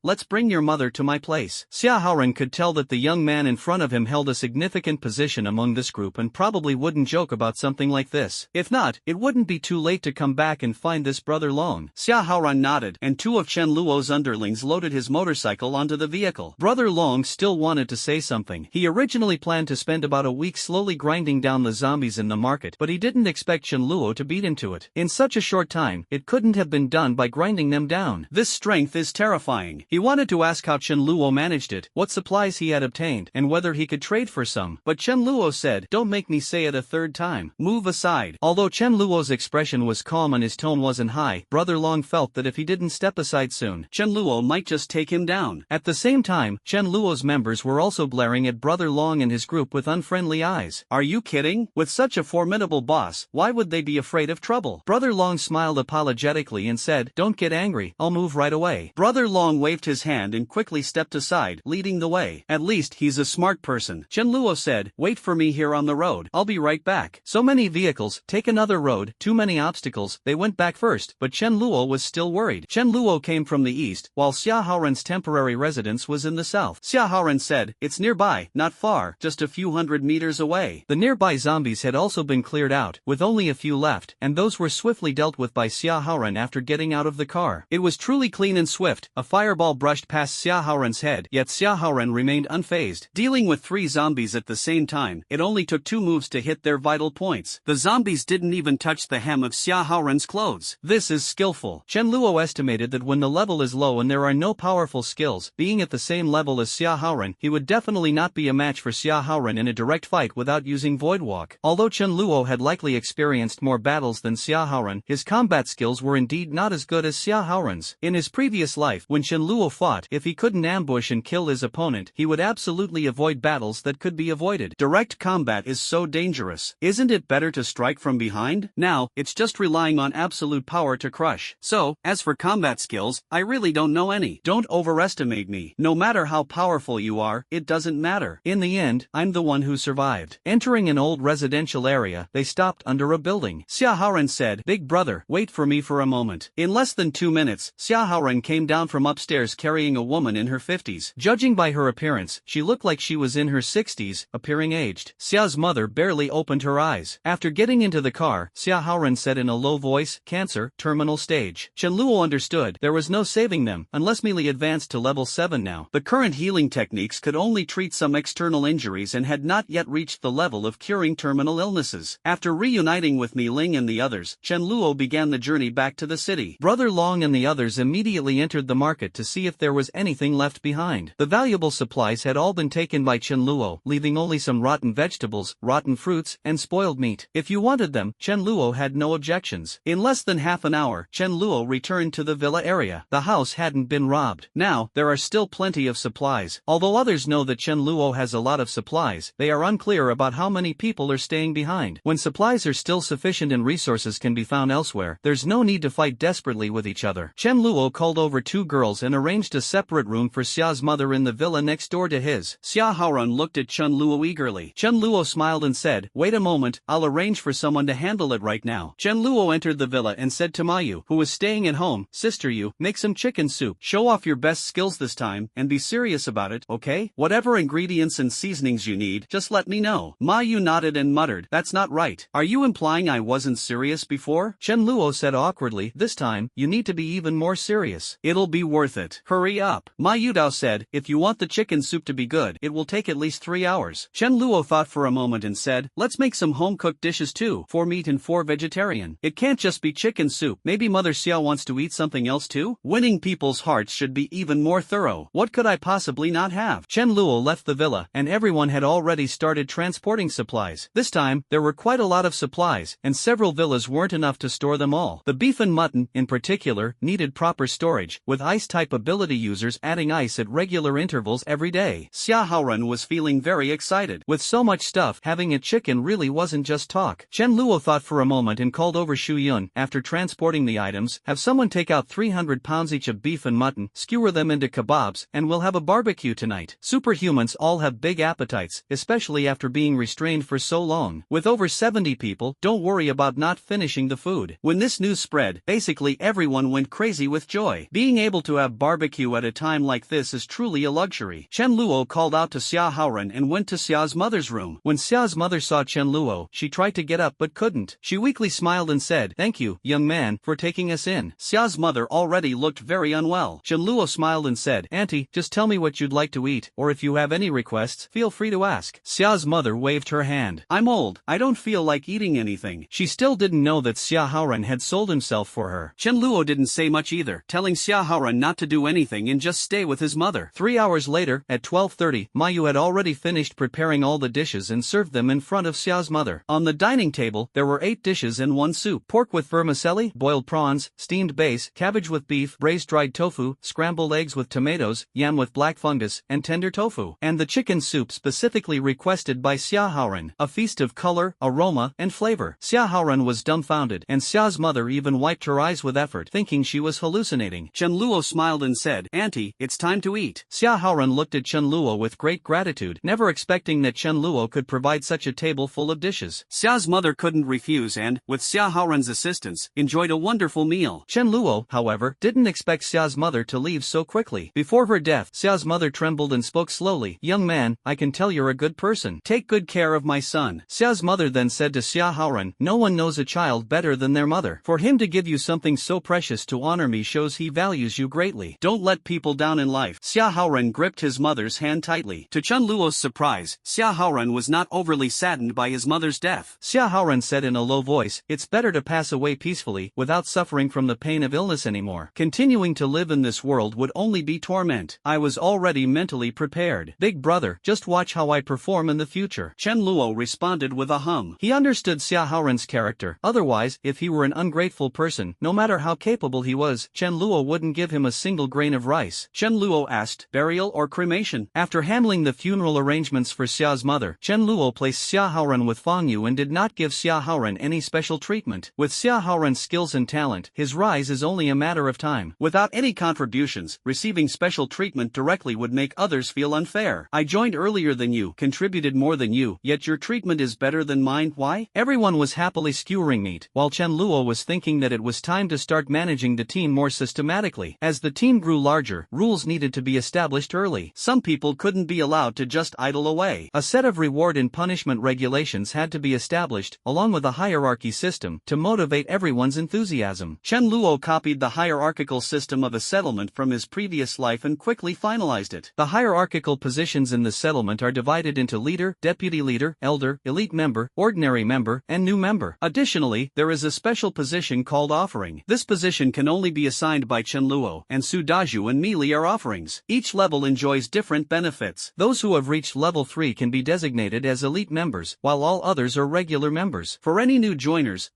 let's bring your mother to my place. Xia Haoren could tell that the young man in front of him held a significant position among this group and probably wouldn't joke about something like this. If not, it wouldn't be too late to come back and find this Brother Long. Xia Haoren nodded, and two of Chen Luo's underlings loaded his motorcycle onto the vehicle. Brother Long still wanted to say something. He originally planned to spend about a week slowly grinding down the zombies in the market, but he didn't expect Chen Luo to beat him to it. In such a short time, it couldn't have been done by grinding them down. This strength is terrifying. He wanted to ask how Chen Luo managed it, what supplies he had obtained, and whether he could trade for some, but Chen Luo said, Don't make me say it a third time. Move aside. Although Chen Luo's expression was calm and his tone wasn't high, Brother Long felt that if he didn't step aside soon, Chen Luo might just take him down. At the same time, Chen Luo's members were also glaring at Brother Long and his group with unfriendly eyes. Are you kidding? With such a formidable boss, why would they be afraid afraid of trouble. Brother Long smiled apologetically and said, "Don't get angry, I'll move right away." Brother Long waved his hand and quickly stepped aside, leading the way. "At least he's a smart person," Chen Luo said. "Wait for me here on the road. I'll be right back." So many vehicles, take another road, too many obstacles. They went back first, but Chen Luo was still worried. Chen Luo came from the east, while Xia Haoren's temporary residence was in the south. Xia Haoren said, "It's nearby, not far, just a few hundred meters away." The nearby zombies had also been cleared out, with only a few left, and those were swiftly dealt with by Xia Haoren after getting out of the car. It was truly clean and swift. A fireball brushed past Xia Haoren's head, yet Xia Haoren remained unfazed. Dealing with 3 zombies at the same time, it only took 2 moves to hit their vital points. The zombies didn't even touch the hem of Xia Haoren's clothes. This is skillful. Chen Luo estimated that when the level is low and there are no powerful skills, being at the same level as Xia Haoren, he would definitely not be a match for Xia Haoren in a direct fight without using Void Walk. Although Chen Luo had likely experienced more battles than Xia Haoren, his combat skills were indeed not as good as Xia Haoren's. In his previous life, when Chen Luo fought, if he couldn't ambush and kill his opponent, he would absolutely avoid battles that could be avoided. Direct combat is so dangerous. Isn't it better to strike from behind? Now, it's just relying on absolute power to crush. So, as for combat skills, I really don't know any. Don't overestimate me. No matter how powerful you are, it doesn't matter. In the end, I'm the one who survived. Entering an old residential area, they stopped under a building. Xia Haoren said, "Big brother, wait for me for a moment." In less than 2 minutes, Xia Haoren came down from upstairs carrying a woman in her 50s. Judging by her appearance, she looked like she was in her 60s, appearing aged. Xia's mother barely opened her eyes. After getting into the car, Xia Haoren said in a low voice, "Cancer, terminal stage." Chen Luo understood there was no saving them, unless Melee advanced to level 7 now. The current healing techniques could only treat some external injuries and had not yet reached the level of curing terminal illnesses. After reuniting with Mi Ling and the others, Chen Luo began the journey back to the city. Brother Long and the others immediately entered the market to see if there was anything left behind. The valuable supplies had all been taken by Chen Luo, leaving only some rotten vegetables, rotten fruits, and spoiled meat. If you wanted them, Chen Luo had no objections. In less than half an hour, Chen Luo returned to the villa area. The house hadn't been robbed. Now, there are still plenty of supplies. Although others know that Chen Luo has a lot of supplies, they are unclear about how many people are staying behind. When supplies are still sufficient and resources can be found elsewhere, there's no need to fight desperately with each other. Chen Luo called over 2 girls and arranged a separate room for Xia's mother in the villa next door to his. Xia Haoren looked at Chen Luo eagerly. Chen Luo smiled and said, "Wait a moment, I'll arrange for someone to handle it right now." Chen Luo entered the villa and said to Mayu, who was staying at home, "Sister Yu, make some chicken soup. Show off your best skills this time, and be serious about it, okay? Whatever ingredients and seasonings you need, just let me know." Mayu nodded and muttered, "That's not right. Are you implying I wasn't serious before?" Chen Luo said awkwardly, "This time, you need to be even more serious. It'll be worth it. Hurry up." Mayu Dao said, "If you want the chicken soup to be good, it will take at least 3 hours." Chen Luo thought for a moment and said, "Let's make some home-cooked dishes too, 4 meat and 4 vegetarian. It can't just be chicken soup. Maybe Mother Xiao wants to eat something else too?" Winning people's hearts should be even more thorough. What could I possibly not have? Chen Luo left the villa, and everyone had already started transporting supplies. This time, there were quite a lot of supplies, and several villas weren't enough to store them all. The beef and mutton, in particular, needed proper storage, with ice-type ability users adding ice at regular intervals every day. Xia Haoren was feeling very excited. With so much stuff, having a chicken really wasn't just talk. Chen Luo thought for a moment and called over Shu Yun, after transporting the items, "Have someone take out 300 pounds each of beef and mutton, skewer them into kebabs, and we'll have a barbecue tonight." Superhumans all have big appetites, especially after being restrained for so long. With over 70 people, don't worry about not finishing the food. When this news spread, basically everyone went crazy with joy. Being able to have barbecue at a time like this is truly a luxury. Chen Luo called out to Xia Haoren and went to Xia's mother's room. When Xia's mother saw Chen Luo, she tried to get up but couldn't. She weakly smiled and said, "Thank you, young man, for taking us in." Xia's mother already looked very unwell. Chen Luo smiled and said, "Auntie, just tell me what you'd like to eat, or if you have any requests, feel free to ask." Xia's mother waved her hand. "I'm old, I don't feel like eating anything." She still didn't know that Xia Haoren had sold himself for her. Chen Luo didn't say much either, telling Xia Haoren not to do anything and just stay with his mother. 3 hours later, at 12:30, Mayu had already finished preparing all the dishes and served them in front of Xia's mother. On the dining table, there were 8 dishes and 1 soup: pork with vermicelli, boiled prawns, steamed base, cabbage with beef, braised dried tofu, scrambled eggs with tomatoes, yam with black fungus, and tender tofu, and the chicken soup specifically requested by Xia Haoren. A feast of color, aroma, and flavor. Xia Haoran was dumbfounded, and Xia's mother even wiped her eyes with effort, thinking she was hallucinating. Chen Luo smiled and said, "Auntie, it's time to eat." Xia Haoran looked at Chen Luo with great gratitude, never expecting that Chen Luo could provide such a table full of dishes. Xia's mother couldn't refuse and, with Xia Haoran's assistance, enjoyed a wonderful meal. Chen Luo, however, didn't expect Xia's mother to leave so quickly. Before her death, Xia's mother trembled and spoke slowly. "Young man, I can tell you're a good person. Take good care of my son." Xia's mother then said to Xia Haoran, "No one knows a child better than their mother. For him to give you something so precious to honor me shows he values you greatly. Don't let people down in life." Xia Haoran gripped his mother's hand tightly. To Chen Luo's surprise, Xia Haoran was not overly saddened by his mother's death. Xia Haoran said in a low voice, "It's better to pass away peacefully, without suffering from the pain of illness anymore. Continuing to live in this world would only be torment. I was already mentally prepared. Big brother, just watch how I perform in the future." Chen Luo responded with a hum. He understood Xia Haoran's character. Otherwise, if he were an ungrateful person, no matter how capable he was, Chen Luo wouldn't give him a single grain of rice. Chen Luo asked, "Burial or cremation?" After handling the funeral arrangements for Xia's mother, Chen Luo placed Xia Haoran with Fang Yu and did not give Xia Haoran any special treatment. With Xia Haoran's skills and talent, his rise is only a matter of time. Without any contributions, receiving special treatment directly would make others feel unfair. "I joined earlier than you, contributed more than you, yet your treatment is better than mine. Why?" Everyone was happily skewering meat, while Chen Luo was thinking that it was time to start managing the team more systematically. As the team grew larger, rules needed to be established early. Some people couldn't be allowed to just idle away. A set of reward and punishment regulations had to be established, along with a hierarchy system, to motivate everyone's enthusiasm. Chen Luo copied the hierarchical system of a settlement from his previous life and quickly finalized it. The hierarchical positions in the settlement are divided into leader, deputy leader, elder, elite member, ordinary member, and new member. Additionally, there is a special position called offering. This position can only be assigned by Chen Luo, and Su Daju and Mi Li are offerings. Each level enjoys different benefits. Those who have reached level 3 can be designated as elite members, while all others are regular members. For any new joiners,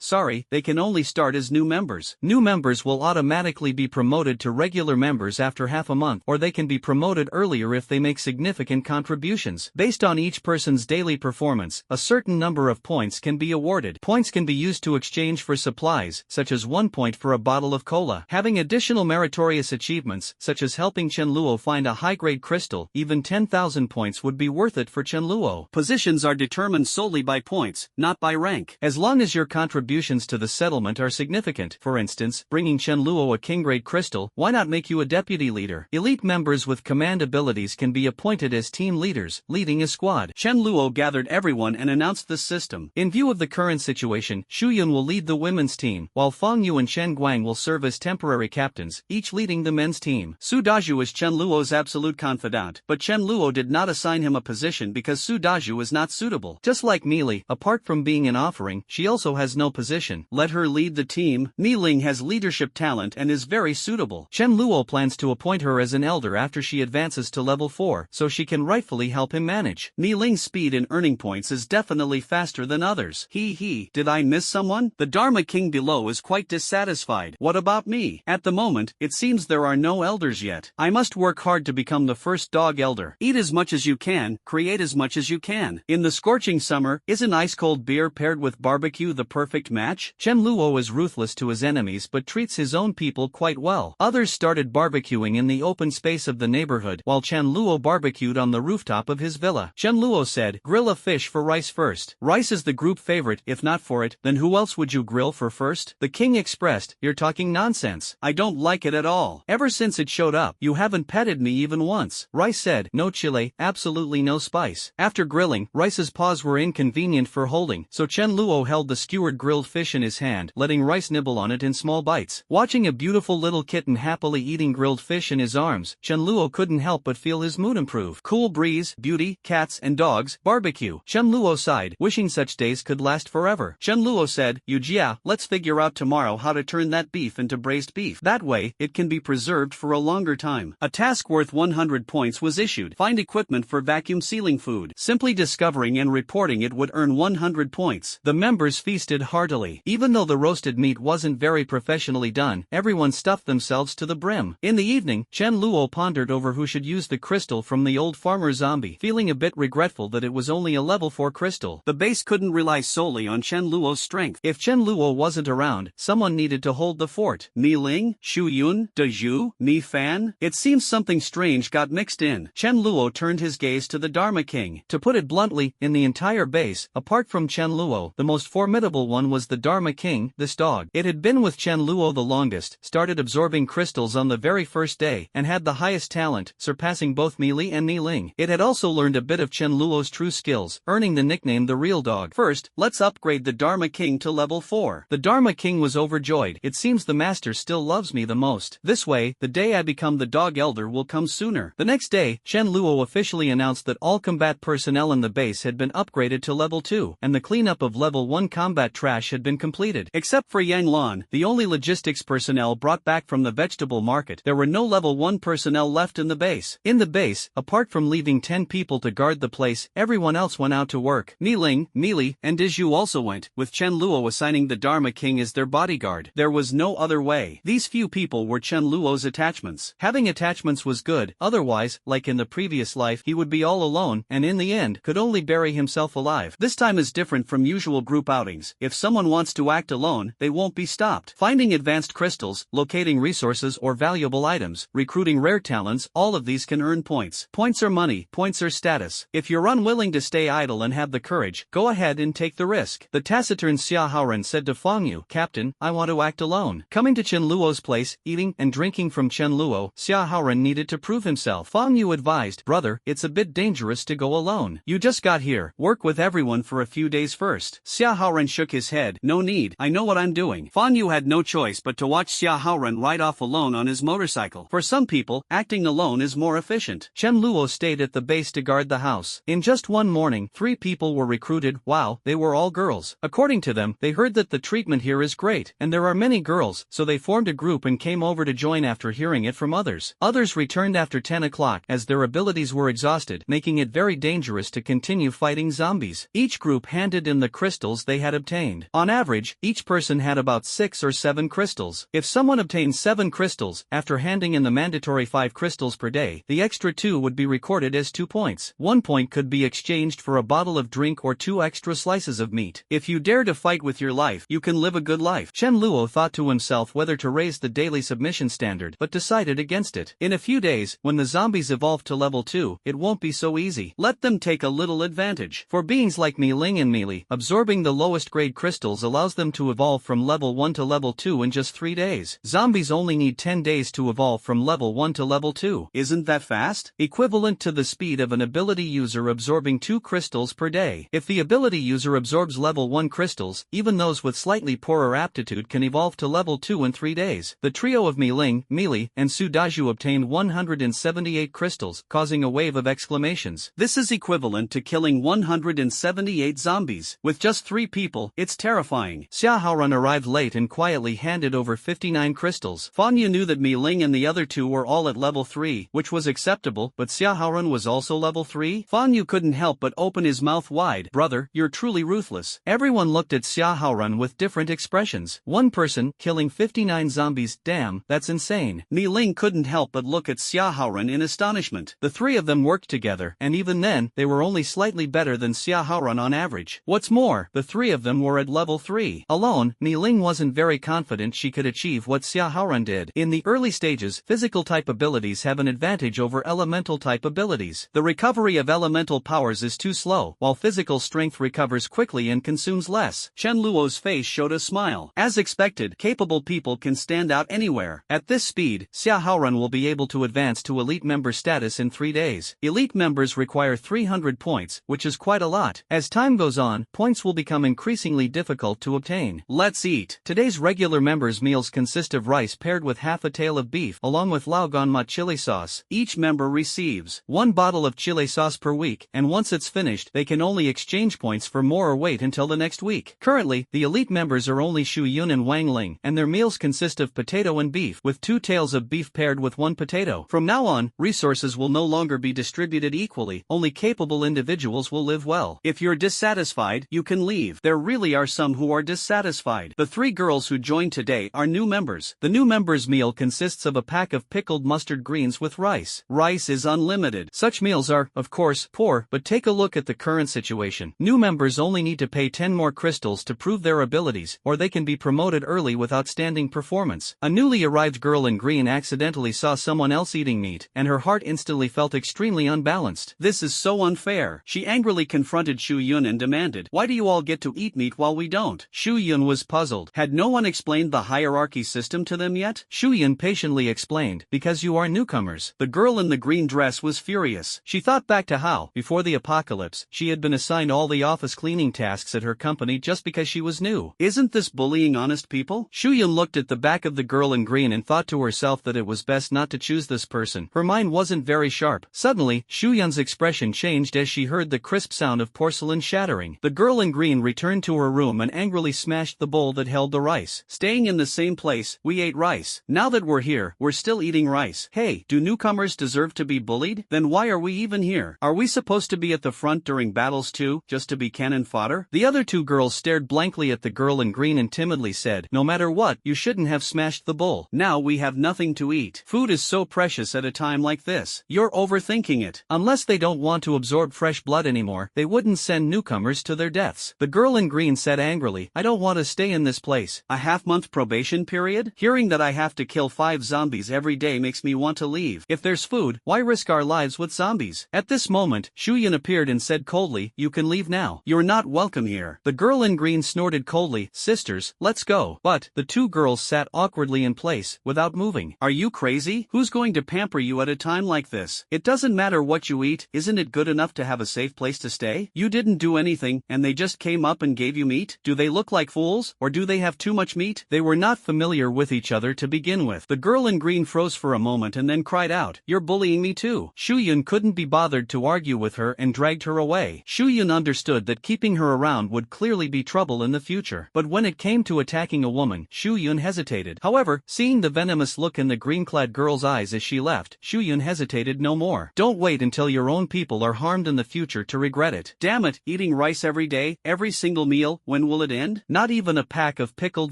they can only start as new members. New members will automatically be promoted to regular members after half a month, or they can be promoted earlier if they make significant contributions. Based on each person's daily performance, a certain number of points can be awarded. Points can be used to exchange for supplies, such as 1 point for a bottle of cola. Having additional meritorious achievements, such as helping Chen Luo find a high-grade crystal, even 10,000 points would be worth it for Chen Luo. Positions are determined solely by points, not by rank. As long as your contributions to the settlement are significant, for instance, bringing Chen Luo a king-grade crystal, why not make you a deputy leader? Elite members with command abilities can be appointed as team leaders, leading a squad. Chen Luo gathered everyone and announced this system. In view of the current situation, Xu Yun will lead the women's team, while Fang Yu and Shen Guang will serve as temporary captains, each leading the men's team. Su Daju is Chen Luo's absolute confidant, but Chen Luo did not assign him a position because Su Daju is not suitable. Just like Mi Li, apart from being an offering, she also has no position. Let her lead the team. Mi Ling has leadership talent and is very suitable. Chen Luo plans to appoint her as an elder after she advances to level 4, so she can rightfully help him manage. Mi Ling's speed in earning points is definitely faster than others. Did I miss someone? The Dharma King below is quite dissatisfied. What about me? At the moment, it seems there are no elders yet. I must work hard to become the first dog elder. Eat as much as you can, create as much as you can. In the scorching summer, isn't ice-cold beer paired with barbecue the perfect match? Chen Luo is ruthless to his enemies but treats his own people quite well. Others started barbecuing in the open space of the neighborhood, while Chen Luo barbecued on the rooftop of his villa. Chen Luo said, "Grill a fish for rice first. Rice is the group favorite. If not for it, then who else would you grill for first?" The king expressed, "You're talking nonsense. I don't like it at all. Ever since it showed up, you haven't petted me even once." Rice said, "No chile, absolutely no spice." After grilling, Rice's paws were inconvenient for holding, so Chen Luo held the skewered grilled fish in his hand, letting Rice nibble on it in small bites. Watching a beautiful little kitten happily eating grilled fish in his arms, Chen Luo couldn't help but feel his mood improve. Cool breeze, beauty, cats and dogs, barbecue. Chen Luo sighed, wishing such days could last forever. Chen Luo said, "Yujia, let's figure out tomorrow how to turn that beef into braised beef. That way, it can be preserved for a longer time." A task worth 100 points was issued. Find equipment for vacuum sealing food. Simply discovering and reporting it would earn 100 points. The members feasted heartily. Even though the roasted meat wasn't very professionally done, everyone stuffed themselves to the brim. In the evening, Chen Luo pondered over who should use the crystal from the old farmer zombie, feeling a bit regretful that it was only a level 4 crystal. The base couldn't rely solely on Chen Chen Luo's strength. If Chen Luo wasn't around, someone needed to hold the fort. Mi Ling, Shu Yun, De Zhu, Mi Fan? It seems something strange got mixed in. Chen Luo turned his gaze to the Dharma King. To put it bluntly, in the entire base, apart from Chen Luo, the most formidable one was the Dharma King, this dog. It had been with Chen Luo the longest, started absorbing crystals on the very first day, and had the highest talent, surpassing both Mi Li and Mi Ling. It had also learned a bit of Chen Luo's true skills, earning the nickname the real dog. First, let's upgrade the Dharma King to level 4. The Dharma King was overjoyed. It seems the master still loves me the most. This way, the day I become the dog elder will come sooner. The next day, Chen Luo officially announced that all combat personnel in the base had been upgraded to level 2, and the cleanup of level 1 combat trash had been completed. Except for Yang Lan, the only logistics personnel brought back from the vegetable market, there were no level 1 personnel left in the base. In the base, apart from leaving 10 people to guard the place, everyone else went out to work. Mi Ling, Mi Li, and De Zhu also went, with Chen Luo assigning the Dharma King as their bodyguard. There was no other way. These few people were Chen Luo's attachments. Having attachments was good, otherwise, like in the previous life, he would be all alone, and in the end, could only bury himself alive. This time is different from usual group outings. If someone wants to act alone, they won't be stopped. Finding advanced crystals, locating resources or valuable items, recruiting rare talents, all of these can earn points. Points are money, points are status. If you're unwilling to stay idle and have the courage, go ahead and take the risk. The taciturn Xia Haoren said to Fang Yu, "Captain, I want to act alone." Coming to Chen Luo's place, eating and drinking from Chen Luo, Xia Haoren needed to prove himself. Fang Yu advised, "Brother, it's a bit dangerous to go alone. You just got here, work with everyone for a few days first." Xia Haoren shook his head. "No need, I know what I'm doing." Fang Yu had no choice but to watch Xia Haoren ride off alone on his motorcycle. For some people, acting alone is more efficient. Chen Luo stayed at the base to guard the house. In just one morning, 3 people were recruited. Wow, they were all girls. According to them, they heard that the treatment here is great, and there are many girls, so they formed a group and came over to join after hearing it from others. Others returned after 10 o'clock as their abilities were exhausted, making it very dangerous to continue fighting zombies. Each group handed in the crystals they had obtained. On average, each person had about 6 or 7 crystals. If someone obtained 7 crystals, after handing in the mandatory 5 crystals per day, the extra 2 would be recorded as 2 points. 1 point could be exchanged for a bottle of drink or 2 extra slices of meat. If you dare to fight with your life, you can live a good life. Chen Luo thought to himself whether to raise the daily submission standard, but decided against it. In a few days, when the zombies evolve to level 2, it won't be so easy. Let them take a little advantage. For beings like Mi Ling and Mi Li, absorbing the lowest grade crystals allows them to evolve from level 1 to level 2 in just 3 days. Zombies only need 10 days to evolve from level 1 to level 2. Isn't that fast? Equivalent to the speed of an ability user absorbing 2 crystals per day. If the ability user absorbs level 1 crystals, even those with slightly poorer aptitude can evolve to level 2 in 3 days. The trio of Mi Ling, Mi Li, and Su Daju obtained 178 crystals, causing a wave of exclamations. This is equivalent to killing 178 zombies. With just 3 people, it's terrifying. Xia Haoren arrived late and quietly handed over 59 crystals. Fang Yu knew that Mi Ling and the other 2 were all at level 3, which was acceptable, but Xia Haoren was also level 3? Fang Yu couldn't help but open his mouth wide. "Brother, you're truly ruthless." Everyone looked at Xia Haoren with different expressions. One person, killing 59 zombies, damn, that's insane. Mi Ling couldn't help but look at Xia Haoren in astonishment. The 3 of them worked together, and even then, they were only slightly better than Xia Haoren on average. What's more, the 3 of them were at level 3. Alone, Mi Ling wasn't very confident she could achieve what Xia Haoren did. In the early stages, physical type abilities have an advantage over elemental type abilities. The recovery of elemental powers is too slow, while physical strength recovers quickly and consumes less. Chen Luo's face showed a smile. As expected, capable people can stand out anywhere. At this speed, Xia Haoren will be able to advance to elite member status in 3 days. Elite members require 300 points, which is quite a lot. As time goes on, points will become increasingly difficult to obtain. Let's eat. Today's regular members' meals consist of rice paired with half a tail of beef, along with lao gan ma chili sauce. Each member receives 1 bottle of chili sauce per week, and once it's finished, they can only exchange points for more or wait until the next week. Currently, the elite members are only Shu Yun and Wang Ling, and their meals consist of potato and beef, with 2 tails of beef paired with 1 potato. From now on, resources will no longer be distributed equally, only capable individuals will live well. If you're dissatisfied, you can leave. There really are some who are dissatisfied. The 3 girls who joined today are new members. The new members' meal consists of a pack of pickled mustard greens with rice. Rice is unlimited. Such meals are, of course, poor, but take a look at the current situation. New members only need to pay 10 10 more crystals to prove their abilities, or they can be promoted early with outstanding performance. A newly arrived girl in green accidentally saw someone else eating meat, and her heart instantly felt extremely unbalanced. This is so unfair. She angrily confronted Shu Yun and demanded, "Why do you all get to eat meat while we don't?" Shu Yun was puzzled. Had no one explained the hierarchy system to them yet? Shu Yun patiently explained, "Because you are newcomers." The girl in the green dress was furious. She thought back to how, before the apocalypse, she had been assigned all the office cleaning tasks at her company just because she was new. Isn't this bullying honest people? Shu Yun looked at the back of the girl in green and thought to herself that it was best not to choose this person. Her mind wasn't very sharp. Suddenly, Shu Yun's expression changed as she heard the crisp sound of porcelain shattering. The girl in green returned to her room and angrily smashed the bowl that held the rice. "Staying in the same place, we ate rice. Now that we're here, we're still eating rice. Hey, do newcomers deserve to be bullied? Then why are we even here? Are we supposed to be at the front during battles too, just to be cannon fodder?" The other two girls stared blankly at the girl in green and timidly said, "No matter what, you shouldn't have smashed the bowl." "Now we have nothing to eat. Food is so precious at a time like this. You're overthinking it." Unless they don't want to absorb fresh blood anymore, they wouldn't send newcomers to their deaths. The girl in green said angrily, "I don't want to stay in this place." "A half-month probation period? Hearing that I have to kill 5 zombies every day makes me want to leave. If there's food, why risk our lives with zombies?" At this moment, Shu Yun appeared and said coldly, "You can leave now. You're not welcome here." The girl in green snorted coldly, "Sisters, let's go." But the two girls sat awkwardly in place, without moving. "Are you crazy? Who's going to pamper you at a time like this? It doesn't matter what you eat, isn't it good enough to have a safe place to stay? You didn't do anything, and they just came up and gave you meat? Do they look like fools, or do they have too much meat?" They were not familiar with each other to begin with. The girl in green froze for a moment and then cried out, "You're bullying me too." Shu Yun couldn't be bothered to argue with her and dragged her away. Shu Yun understood that keeping her around would clearly be trouble in the future. But when it came to attacking a woman, Shu Yun hesitated. However, seeing the venomous look in the green-clad girl's eyes as she left, Shu Yun hesitated no more. Don't wait until your own people are harmed in the future to regret it. Damn it, eating rice every day, every single meal, when will it end? Not even a pack of pickled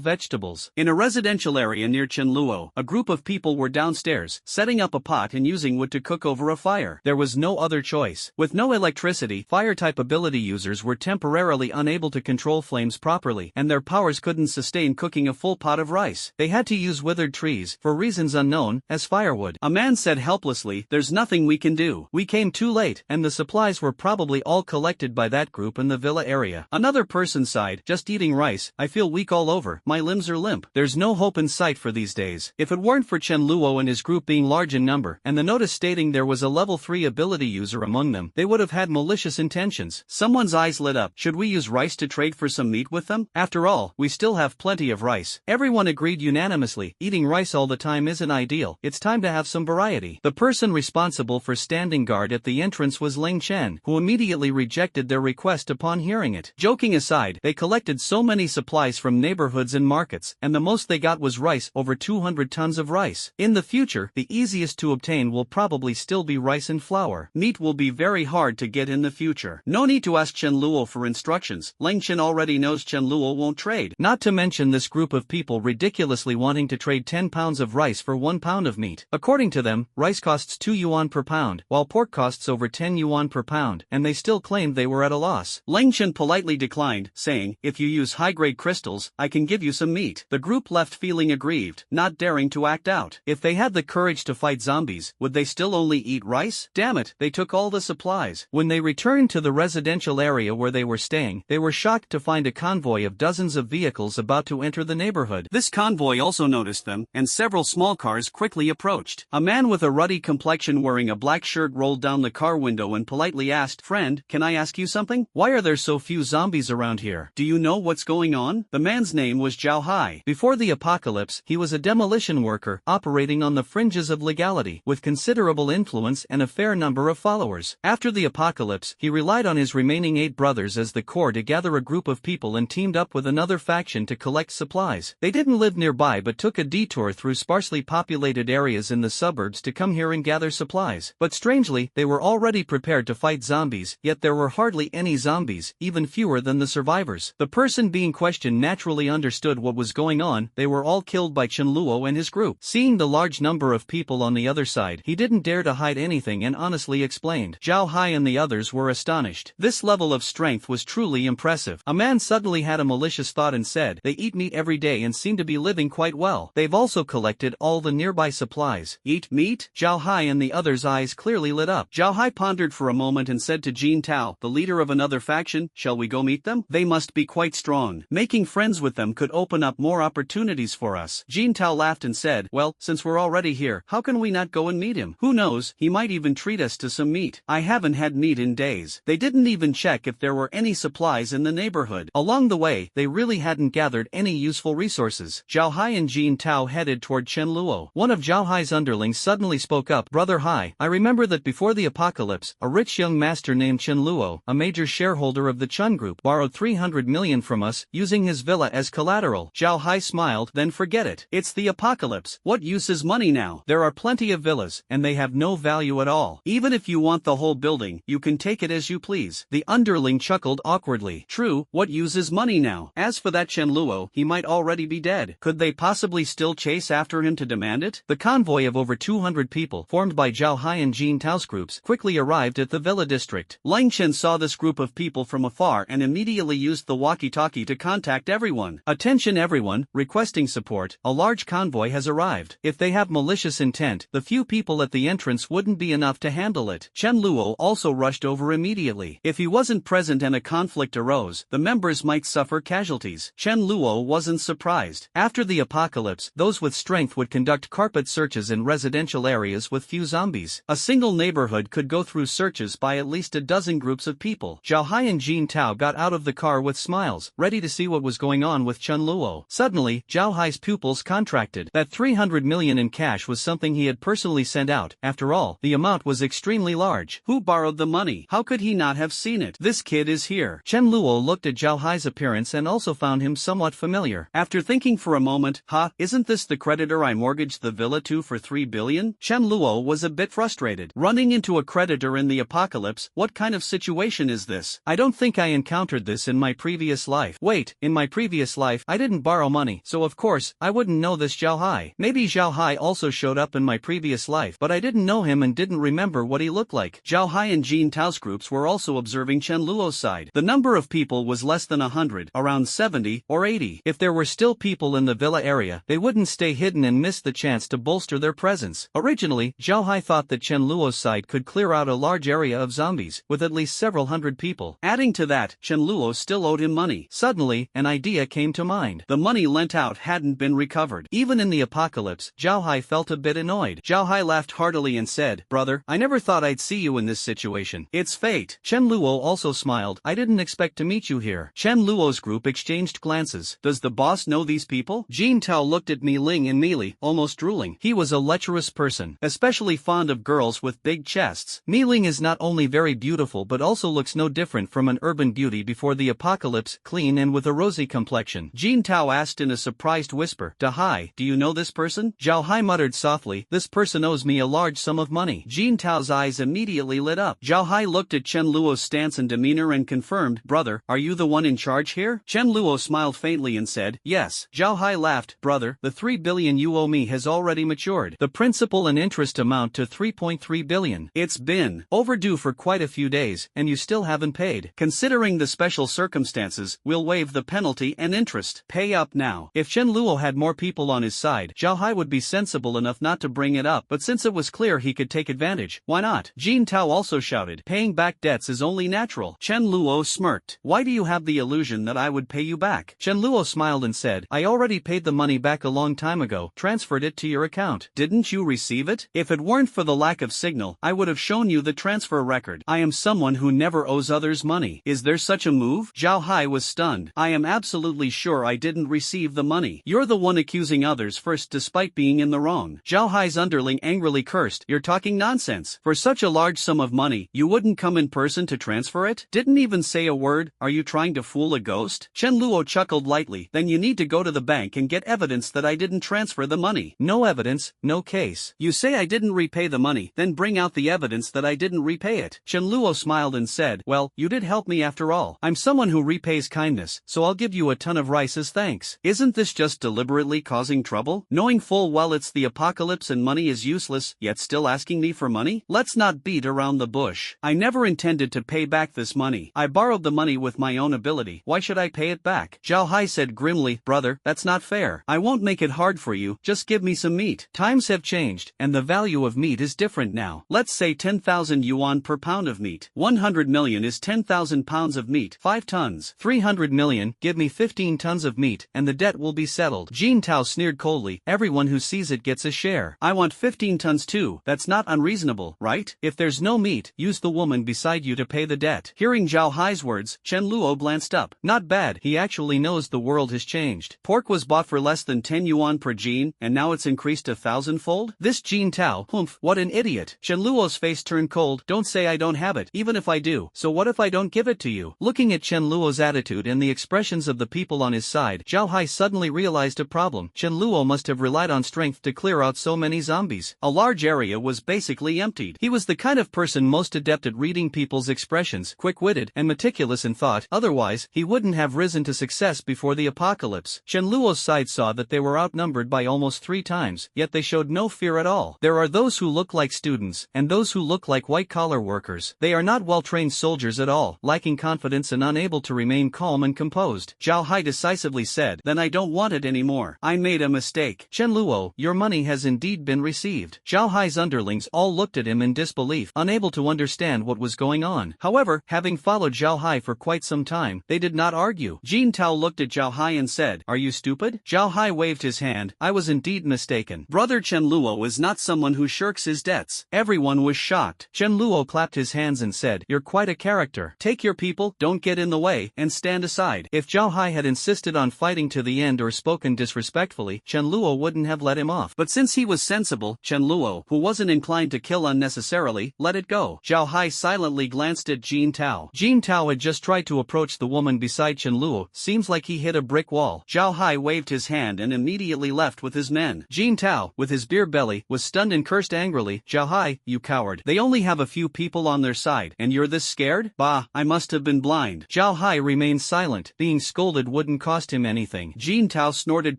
vegetables. In a residential area near Chenluo, a group of people were downstairs, setting up a pot and using wood to cook over a fire. There was no other choice. With no electricity, fire-type ability users were temporarily unable to control flames properly, and their powers couldn't sustain cooking a full pot of rice. They had to use withered trees, for reasons unknown, as firewood. A man said helplessly, "There's nothing we can do. We came too late, and the supplies were probably all collected by that group in the villa area." Another person sighed, "Just eating rice, I feel weak all over, my limbs are limp." There's no hope in sight for these days. If it weren't for Chen Luo and his group being large in number, and the notice stating there was a level 3 ability user among them, they would have had malicious intentions. Someone's eyes lit up. "Should we use rice to trade for some meat with them? After all, we still have plenty of rice." Everyone agreed unanimously, eating rice all the time isn't ideal, it's time to have some variety. The person responsible for standing guard at the entrance was Ling Chen, who immediately rejected their request upon hearing it. Joking aside, they collected so many supplies from neighborhoods and markets, and the most they got was rice, over 200 tons of rice. In the future, the easiest to obtain will probably still be rice and flour. Meat will be very hard to get in the future. No need to ask Chen Luo for instructions. Ling Chen already knows Chen Luo won't trade. Not to mention this group of people ridiculously wanting to trade 10 pounds of rice for 1 pound of meat. According to them, rice costs 2 yuan per pound, while pork costs over 10 yuan per pound, and they still claimed they were at a loss. Ling Chen politely declined, saying, "If you use high-grade crystals, I can give you some meat." The group left feeling aggrieved, not daring to act out. If they had the courage to fight zombies, would they still only eat rice? Damn it, they took all the supplies. When they returned to the residential area where they were staying, they were shocked to find a convoy of dozens of vehicles about to enter the neighborhood. This convoy also noticed them, and several small cars quickly approached. A man with a ruddy complexion wearing a black shirt rolled down the car window and politely asked, "Friend, can I ask you something? Why are there so few zombies around here? Do you know what's going on?" The man's name was Zhao Hai. Before the apocalypse, he was a demolition worker, operating on the fringes of legality, with considerable influence and a fair number of followers. After the apocalypse, he relied on his remaining 8 brothers as the core to gather a group of people and teamed up with another faction to collect supplies. They didn't live nearby but took a detour through sparsely populated areas in the suburbs to come here and gather supplies. But strangely, they were already prepared to fight zombies, yet there were hardly any zombies, even fewer than the survivors. The person being questioned naturally understood what was going on. They were all killed by Chen Luo and his group. Seeing the large number of people on the other side, he didn't dare to hide anything and honestly explained. Zhao Hai and the others were astonished. This level of strength was truly impressive. impressive. A man suddenly had a malicious thought and said, they eat meat every day and seem to be living quite well. They've also collected all the nearby supplies. Eat meat? Zhao Hai and the other's eyes clearly lit up. Zhao Hai pondered for a moment and said to Jin Tao, the leader of another faction, shall we go meet them? They must be quite strong. Making friends with them could open up more opportunities for us. Jin Tao laughed and said, well, since we're already here, how can we not go and meet him? Who knows, he might even treat us to some meat. I haven't had meat in days. They didn't even check if there were any supplies in the neighborhood. Along the way, they really hadn't gathered any useful resources. Zhao Hai and Jin Tao headed toward Chen Luo. One of Zhao Hai's underlings suddenly spoke up, Brother Hai, I remember that before the apocalypse, a rich young master named Chen Luo, a major shareholder of the Chun Group, borrowed 300 million from us, using his villa as collateral. Zhao Hai smiled, then forget it. It's the apocalypse. What use is money now? There are plenty of villas, and they have no value at all. Even if you want the whole building, you can take it as you please. The underling chuckled awkwardly. True, what use is money now? As for that Chen Luo, he might already be dead. Could they possibly still chase after him to demand it? The convoy of over 200 people, formed by Zhao Hai and Jin Tao's groups, quickly arrived at the villa district. Lang Chen saw this group of people from afar and immediately used the walkie-talkie to contact everyone. Attention everyone, requesting support, a large convoy has arrived. If they have malicious intent, the few people at the entrance wouldn't be enough to handle it. Chen Luo also rushed over immediately. If he wasn't present and a conflict arose, the members might suffer casualties. Chen Luo wasn't surprised. After the apocalypse, those with strength would conduct carpet searches in residential areas with few zombies. A single neighborhood could go through searches by at least a dozen groups of people. Zhao Hai and Jin Tao got out of the car with smiles, ready to see what was going on with Chen Luo. Suddenly, Zhao Hai's pupils contracted. That 300 million in cash was something he had personally sent out. After all, the amount was extremely large. Who borrowed the money? How could he not have seen it? This kid is here. Chen Luo looked at Zhao Hai's appearance and also found him somewhat familiar. After thinking for a moment, isn't this the creditor I mortgaged the villa to for 3 billion? Chen Luo was a bit frustrated. Running into a creditor in the apocalypse, what kind of situation is this? I don't think I encountered this in my previous life. Wait, in my previous life, I didn't borrow money, so of course, I wouldn't know this Zhao Hai. Maybe Zhao Hai also showed up in my previous life, but I didn't know him and didn't remember what he looked like. Zhao Hai and Jin Tao's groups were also observing Chen Luo's side. The number of people was less than 100, around 70 or 80. If there were still people in the villa area, they wouldn't stay hidden and miss the chance to bolster their presence. Originally, Zhao Hai thought that Chen Luo's side could clear out a large area of zombies, with at least several hundred people. Adding to that, Chen Luo still owed him money. Suddenly, an idea came to mind. The money lent out hadn't been recovered. Even in the apocalypse, Zhao Hai felt a bit annoyed. Zhao Hai laughed heartily and said, Brother, I never thought I'd see you in this situation. It's fate. Chen Luo also smiled. I didn't expect to meet you here. Chen Luo's group exchanged glances. Does the boss know these people? Jin Tao looked at Mi Ling and Meili, almost drooling. He was a lecherous person, especially fond of girls with big chests. Mi Ling is not only very beautiful but also looks no different from an urban beauty before the apocalypse, clean and with a rosy complexion. Jin Tao asked in a surprised whisper, Da Hai, do you know this person? Zhao Hai muttered softly, this person owes me a large sum of money. Jin Tao's eyes immediately lit up. Zhao Hai looked at Chen Luo's stance and demeanor and confirmed, Brother, are you the one in charge here? Chen Luo smiled faintly and said, Yes. Zhao Hai laughed, Brother, the 3 billion you owe me has already matured. The principal and interest amount to 3.3 billion. It's been overdue for quite a few days, and you still haven't paid. Considering the special circumstances, we'll waive the penalty and interest. Pay up now. If Chen Luo had more people on his side, Zhao Hai would be sensible enough not to bring it up, but since it was clear he could take advantage, why not? Jin Tao also shouted, paying back debts is only natural. Chen Luo smirked. Why do you have the illusion that I would pay you back? Chen Luo smiled and said, I already paid the money back a long time ago, transferred it to your account. Didn't you receive it? If it weren't for the lack of signal, I would have shown you the transfer record. I am someone who never owes others money. Is there such a move? Zhao Hai was stunned. I am absolutely sure I didn't receive the money. You're the one accusing others first despite being in the wrong. Zhao Hai's underling angrily cursed. You're talking nonsense. For such a large sum of money, you wouldn't come in person to transfer it? Didn't even say a word? Are you trying to fool a ghost? Chen Luo chuckled lightly. Then you need to go to the bank and get evidence that I didn't transfer the money. No evidence, no case. You say I didn't repay the money, then bring out the evidence that I didn't repay it. Chen Luo smiled and said, well, you did help me after all. I'm someone who repays kindness, so I'll give you a ton of rice as thanks. Isn't this just deliberately causing trouble? Knowing full well it's the apocalypse and money is useless, yet still asking me for money? Let's not beat around the bush. I never intended to pay back this money. I borrowed the money with my own ability. Why should I pay it back? Zhao Hai said grimly, brother, that's not fair. I won't make it hard for you, just give me some meat. Times have changed, and the value of meat is different now. Let's say 10,000 yuan per pound of meat. 100 million is 10,000 pounds of meat, 5 tons. 300 million, give me 15 tons of meat, and the debt will be settled. Jin Tao sneered coldly, everyone who sees it gets a share. I want 15 tons too, that's not unreasonable, right? If there's no meat, use the woman beside you to pay the debt. Hearing Zhao Hai's words, Chen Luo glanced up. Not bad, he actually knows the world has changed. Pork was bought for less than 10 yuan per Jin, and now it's increased 1,000-fold? This Jin Tao, humph, what an idiot. Chen Luo's face turned cold. Don't say I don't have it, even if I do. So what if I don't give it to you? Looking at Chen Luo's attitude and the expressions of the people on his side, Zhao Hai suddenly realized a problem. Chen Luo must have relied on strength to clear out so many zombies. A large area was basically emptied. He was the kind of person most adept at reading people's expressions, quick-witted, and meticulous in thought. Otherwise, he wouldn't have risen to success before the apocalypse. Chen Luo's side saw that they were outnumbered by almost 3 times, yet they showed no fear at all. There are those who look like students, and those who look like white-collar workers. They are not well-trained soldiers at all, lacking confidence and unable to remain calm and composed. Zhao Hai decisively said, then I don't want it anymore. I made a mistake. Chen Luo, your money has indeed been received. Zhao Hai's underlings all looked at him in disbelief, unable to understand what was going on. However, having followed Zhao Hai for quite some time, they did not argue. Jin Tao looked at Zhao Hai and said, are you stupid? Zhao Hai waved his hand, I was indeed mistaken. Brother Chen Luo is not someone who shirks his debts. Everyone was shocked. Chen Luo clapped his hands and said, you're quite a character. Take your people, don't get in the way, and stand aside. If Zhao Hai had insisted on fighting to the end or spoken disrespectfully, Chen Luo wouldn't have let him off. But since he was sensible, Chen Luo, who wasn't inclined to kill unnecessarily, let it go. Zhao Hai silently glanced at Jin Tao. Jin Tao had just tried to approach the woman beside Chen Luo. Seems like he hit a brick wall. Zhao Hai waved his hand and immediately left with his men. Jin Tao, with his beer belly, was stunned and cursed angrily. Zhao Hai, you coward. They only have a few people on their side, and you're this scared? Bah, I must have been blind. Zhao Hai remained silent. Being scolded wouldn't cost him anything. Jin Tao snorted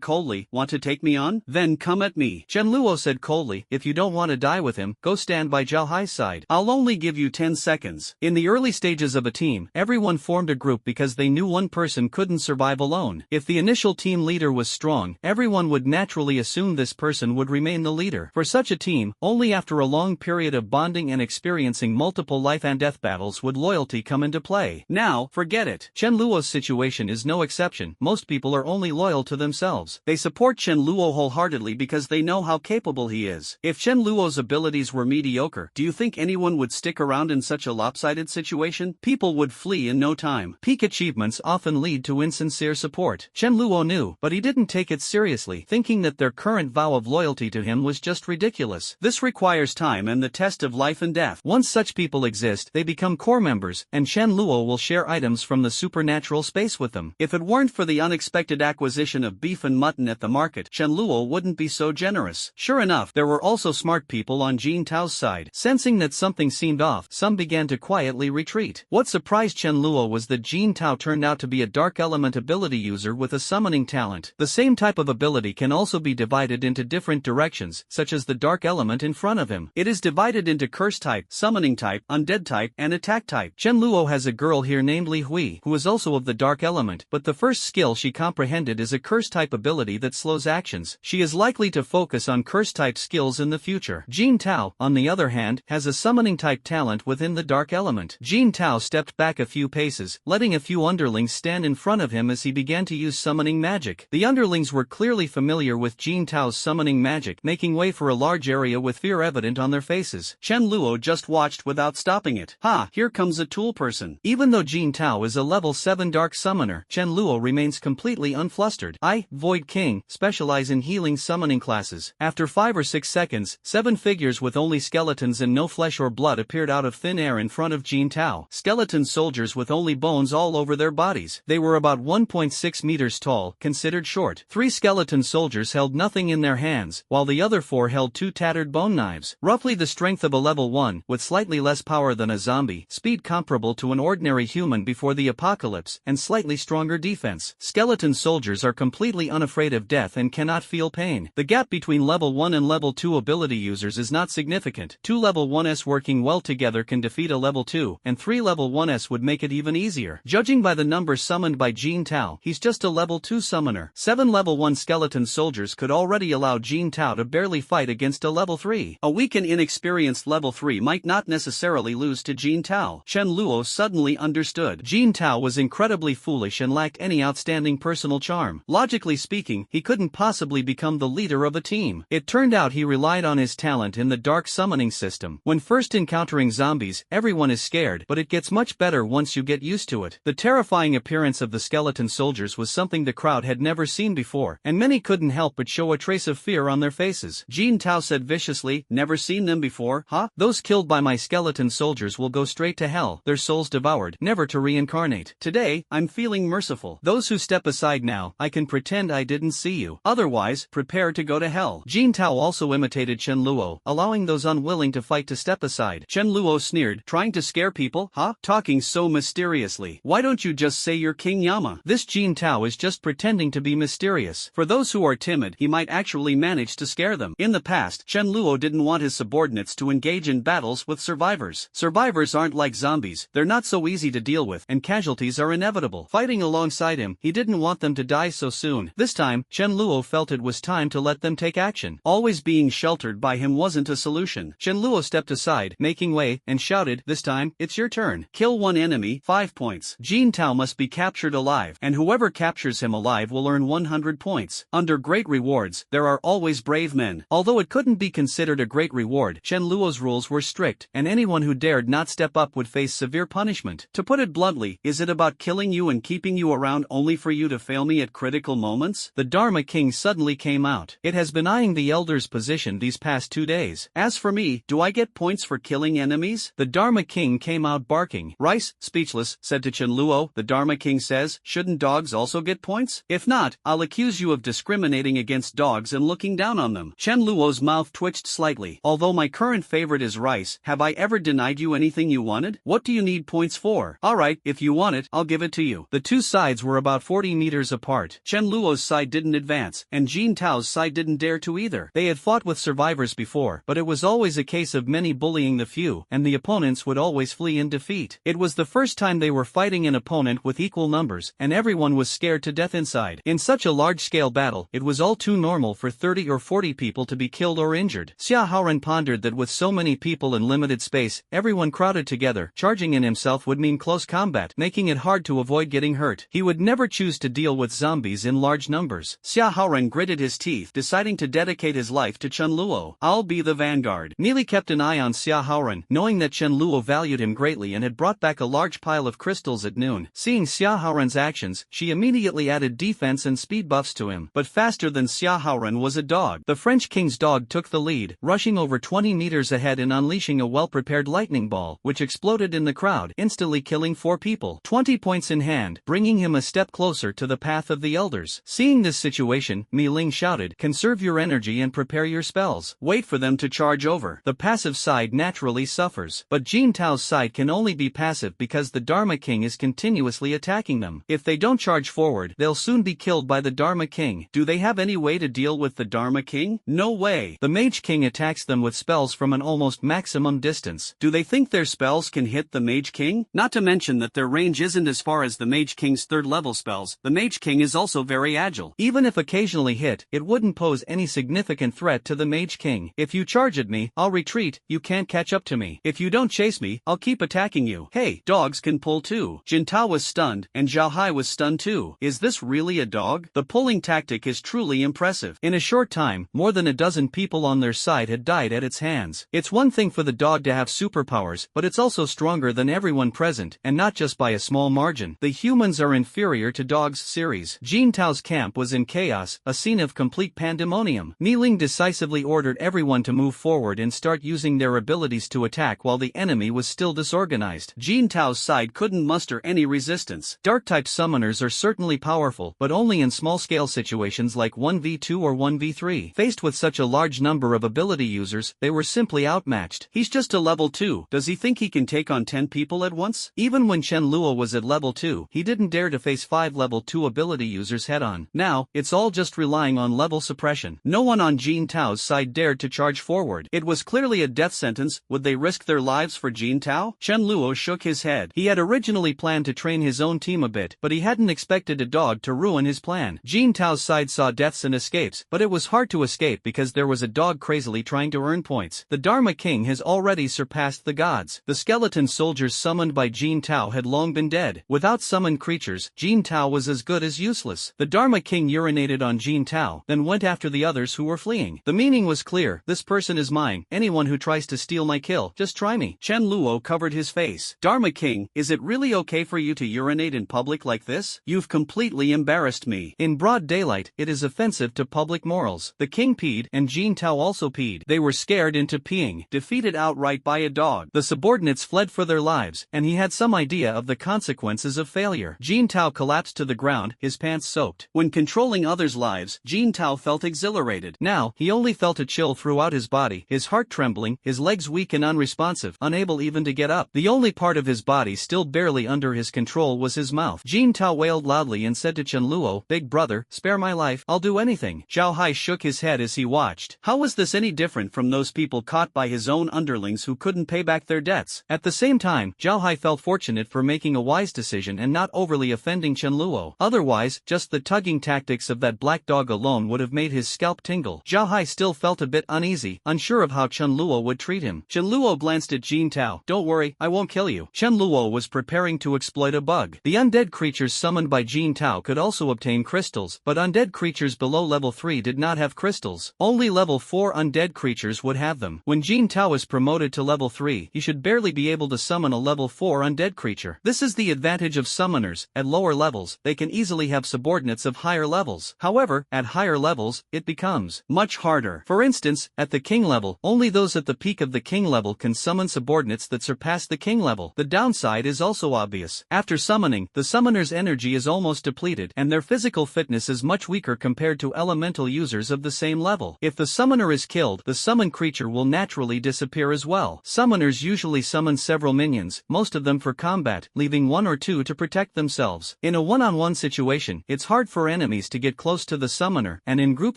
coldly, want to take me on? Then come at me. Chen Luo said coldly, if you don't want to die with him, go stand by Zhao Hai's side. I'll only give you 10 seconds. In the early stages of a team, everyone formed a group because they knew one person couldn't survive alone. If the initial team leader was strong, everyone would naturally assume this person would remain the leader. For such a team, only after a long period of bonding and experiencing multiple life and death battles would loyalty come into play. Now, forget it. Chen Luo's situation is no exception. Most people are only loyal to themselves. They support Chen Luo wholeheartedly because they know how capable he is. If Chen Luo's abilities were mediocre, do you think anyone would stick around in such a lopsided situation? People would flee in no time. Peak achievements often lead to insincere support. Chen Luo knew, but he didn't take it seriously, thinking that their current vow of loyalty to him was just ridiculous. This requires time and the test of life and death. Once such people exist, they become core members, and Chen Luo will share items from the supernatural space with them. If it weren't for the unexpected acquisition of beef and mutton at the market, Chen Luo wouldn't be so generous. Sure enough, there were also smart people on Jin Tao's side. Sensing that something seemed off, some began to quietly retreat. What surprised Chen Luo was that Jin Tao turned out to be a dark element ability user with a summoning talent. The same type of ability can also be divided into different directions, such as the dark element in front of him. It is divided into curse type, summoning type, undead type, and attack type. Chen Luo has a girl here named Li Hui, who is also of the dark element, but the first skill she comprehended is a curse type ability that slows actions. She is likely to focus on curse type skills in the future. Jin Tao, on the other hand, has a summoning type talent within the dark element. Jin Tao stepped back a few paces, letting a few underlings stand in front of him as he began to use summoning magic. The underlings were clearly familiar with Jin Tao's summoning magic, making way for a large area with fear evident on their faces. Chen Luo just watched without stopping it. Ha, here comes a tool person. Even though Jin Tao is a level 7 dark summoner, Chen Luo remains completely unflustered. I, Void King, specialize in healing summoning classes. After 5 or 6 seconds, 7 figures with only skeletons and no flesh or blood appeared out of thin air in front of Jin Tao. Skeleton soldiers with only bones all over their bodies. They were about 1.6 meters tall, considered short. 3 skeleton soldiers held nothing in their hands, while the other 4 held 2 tattered bone knives. Roughly the strength of a level 1, with slightly less power than a zombie, speed comparable to an ordinary human before the apocalypse, and slightly stronger defense. Skeleton soldiers are completely unafraid of death and cannot feel pain. The gap between level 1 and level 2 ability users is not significant. 2 level 1s working well together can defeat a level 2, and 3 level 1s would make it even even easier. Judging by the number summoned by Jin Tao, he's just a level 2 summoner. 7 level 1 skeleton soldiers could already allow Jin Tao to barely fight against a level 3. A weak and inexperienced level 3 might not necessarily lose to Jin Tao. Chen Luo suddenly understood. Jin Tao was incredibly foolish and lacked any outstanding personal charm. Logically speaking, he couldn't possibly become the leader of a team. It turned out he relied on his talent in the dark summoning system. When first encountering zombies, everyone is scared, but it gets much better once you get used to it. The terrifying appearance of the skeleton soldiers was something the crowd had never seen before, and many couldn't help but show a trace of fear on their faces. Jin Tao said viciously, "Never seen them before, huh? Those killed by my skeleton soldiers will go straight to hell, their souls devoured, never to reincarnate. Today, I'm feeling merciful. Those who step aside now, I can pretend I didn't see you. Otherwise, prepare to go to hell." Jin Tao also imitated Chen Luo, allowing those unwilling to fight to step aside. Chen Luo sneered, "Trying to scare people, huh? Talking so mysteriously. Why don't you just say you're King Yama?" This Jin Tao is just pretending to be mysterious. For those who are timid, he might actually manage to scare them. In the past, Chen Luo didn't want his subordinates to engage in battles with survivors. Survivors aren't like zombies, they're not so easy to deal with, and casualties are inevitable. Fighting alongside him, he didn't want them to die so soon. This time, Chen Luo felt it was time to let them take action. Always being sheltered by him wasn't a solution. Chen Luo stepped aside, making way, and shouted, "This time, it's your turn. Kill one enemy, 5 points. Jin Tao must be captured alive, and whoever captures him alive will earn 100 points. Under great rewards, there are always brave men." Although it couldn't be considered a great reward, Chen Luo's rules were strict, and anyone who dared not step up would face severe punishment. To put it bluntly, is it about killing you and keeping you around only for you to fail me at critical moments? The Dharma King suddenly came out. It has been eyeing the Elder's position these past 2 days. As for me, do I get points for killing enemies? The Dharma King came out barking. Rice, speechless, said to Chen Luo, "The Dharma King says, shouldn't dogs also get points? If not, I'll accuse you of discriminating against dogs and looking down on them." Chen Luo's mouth twitched slightly. "Although my current favorite is Rice, have I ever denied you anything you wanted? What do you need points for? Alright, if you want it, I'll give it to you." The two sides were about 40 meters apart. Chen Luo's side didn't advance, and Jin Tao's side didn't dare to either. They had fought with survivors before, but it was always a case of many bullying the few, and the opponents would always flee in defeat. It was the first time they were fighting an opponent with equal numbers, and everyone was scared to death inside. In such a large-scale battle, it was all too normal for 30 or 40 people to be killed or injured. Xia Haoran pondered that with so many people in limited space, everyone crowded together, charging in himself would mean close combat, making it hard to avoid getting hurt. He would never choose to deal with zombies in large numbers. Xia Haoran gritted his teeth, deciding to dedicate his life to Chen Luo. "I'll be the vanguard." Neely kept an eye on Xia Haoran, knowing that Chen Luo valued him greatly and had brought back a large pile of crystals at noon. Seeing Xia Haoran's actions, she immediately added defense and speed buffs to him. But faster than Xia Haoran was a dog. The French king's dog took the lead, rushing over 20 meters ahead and unleashing a well-prepared lightning ball, which exploded in the crowd, instantly killing 4 people. 20 points in hand, bringing him a step closer to the path of the elders. Seeing this situation, Mi Ling shouted, "Conserve your energy and prepare your spells. Wait for them to charge over." The passive side naturally suffers, but Jin Tao's side can only be passive because the Dharma King is continuously attacking them. If they don't charge forward, they'll soon be killed by the Dharma King. Do they have any way to deal with the Dharma King? No way. The Mage King attacks them with spells from an almost maximum distance. Do they think their spells can hit the Mage King? Not to mention that their range isn't as far as the Mage King's 3rd level spells. The Mage King is also very agile. Even if occasionally hit, it wouldn't pose any significant threat to the Mage King. If you charge at me, I'll retreat, you can't catch up to me. If you don't chase me, I'll keep attacking you. Hey, dogs can pull too. Jin Tao was stunned, and Zhao Hai was stunned too. Is this really a dog? The pulling tactic is truly impressive. In a short time, more than a dozen people on their side had died at its hands. It's one thing for the dog to have superpowers, but it's also stronger than everyone present, and not just by a small margin. The humans are inferior to dogs series. Jin Tao's camp was in chaos, a scene of complete pandemonium. Mi Ling decisively ordered everyone to move forward and start using their abilities to attack while the enemy was still disorganized. Jin Tao's side couldn't muster any resistance. Dark-type summoners are certainly powerful, but only in small-scale situations like 1v2 or 1v3. Faced with such a large number of ability users, they were simply outmatched. He's just a level 2. Does he think he can take on 10 people at once? Even when Chen Luo was at level 2, he didn't dare to face 5 level 2 ability users head-on. Now, it's all just relying on level suppression. No one on Jin Tao's side dared to charge forward. It was clearly a death sentence. Would they risk their lives for Jin Tao? Chen Luo shook his head. He had originally planned to train his own team a bit, but he hadn't expected a dog to ruin his plan. Jin Tao's side saw deaths and escapes, but it was hard to escape because there was a dog crazily trying to earn points. The Dharma King has already surpassed the gods. The skeleton soldiers summoned by Jin Tao had long been dead. Without summoned creatures, Jin Tao was as good as useless. The Dharma King urinated on Jin Tao, then went after the others who were fleeing. The meaning was clear: this person is mine. Anyone who tries to steal my kill, just try me. Chen Luo covered his face. Dharma King, is it really okay for you to urinate in public like this? You've completely embarrassed me. In broad daylight, it is offensive to public morals. The king peed, and Jin Tao also peed. They were scared into peeing, defeated outright by a dog. The subordinates fled for their lives, and he had some idea of the consequences of failure. Jin Tao collapsed to the ground, his pants soaked. When controlling others' lives, Jin Tao felt exhilarated. Now, he only felt a chill throughout his body, his heart trembling, his legs weak and unresponsive, unable even to get up. The only part of his body still barely under his control was his mouth. Jin Tao wailed loudly and said to Chen Luo, "Big brother, spare my life, I'll do anything." Zhao Hai shook his head as he watched. How was this any different from those people caught by his own underlings who couldn't pay back their debts? At the same time, Zhao Hai felt fortunate for making a wise decision and not overly offending Chen Luo. Otherwise, just the tugging tactics of that black dog alone would have made his scalp tingle. Zhao Hai still felt a bit uneasy, unsure of how Chen Luo would treat him. Chen Luo glanced at Jin Tao. "Don't worry, I won't kill you." Chen Luo was preparing to exploit a bug. The undead creatures summoned by Jin Tao could also obtain crystals, but undead creatures below level 3 did not have crystals. Only level 4 undead creatures would have them. When Jin Tao is promoted to level 3, he should barely be able to summon a level 4 undead creature. This is the advantage of summoners. At lower levels, they can easily have subordinates of higher levels. However, at higher levels, it becomes much harder. For instance, at the king level, only those at the peak of the king level can summon subordinates that surpass the king level. The downside is also obvious. After summoning, the summoner's energy is almost depleted, and their physical fitness is much weaker compared to elemental users of the same level. If the summoner is killed, the summoned creature will naturally disappear as well. Summoners usually summon several minions, most of them for combat, leaving one or two to protect themselves. In a one-on-one situation, it's hard for enemies to get close to the summoner, and in group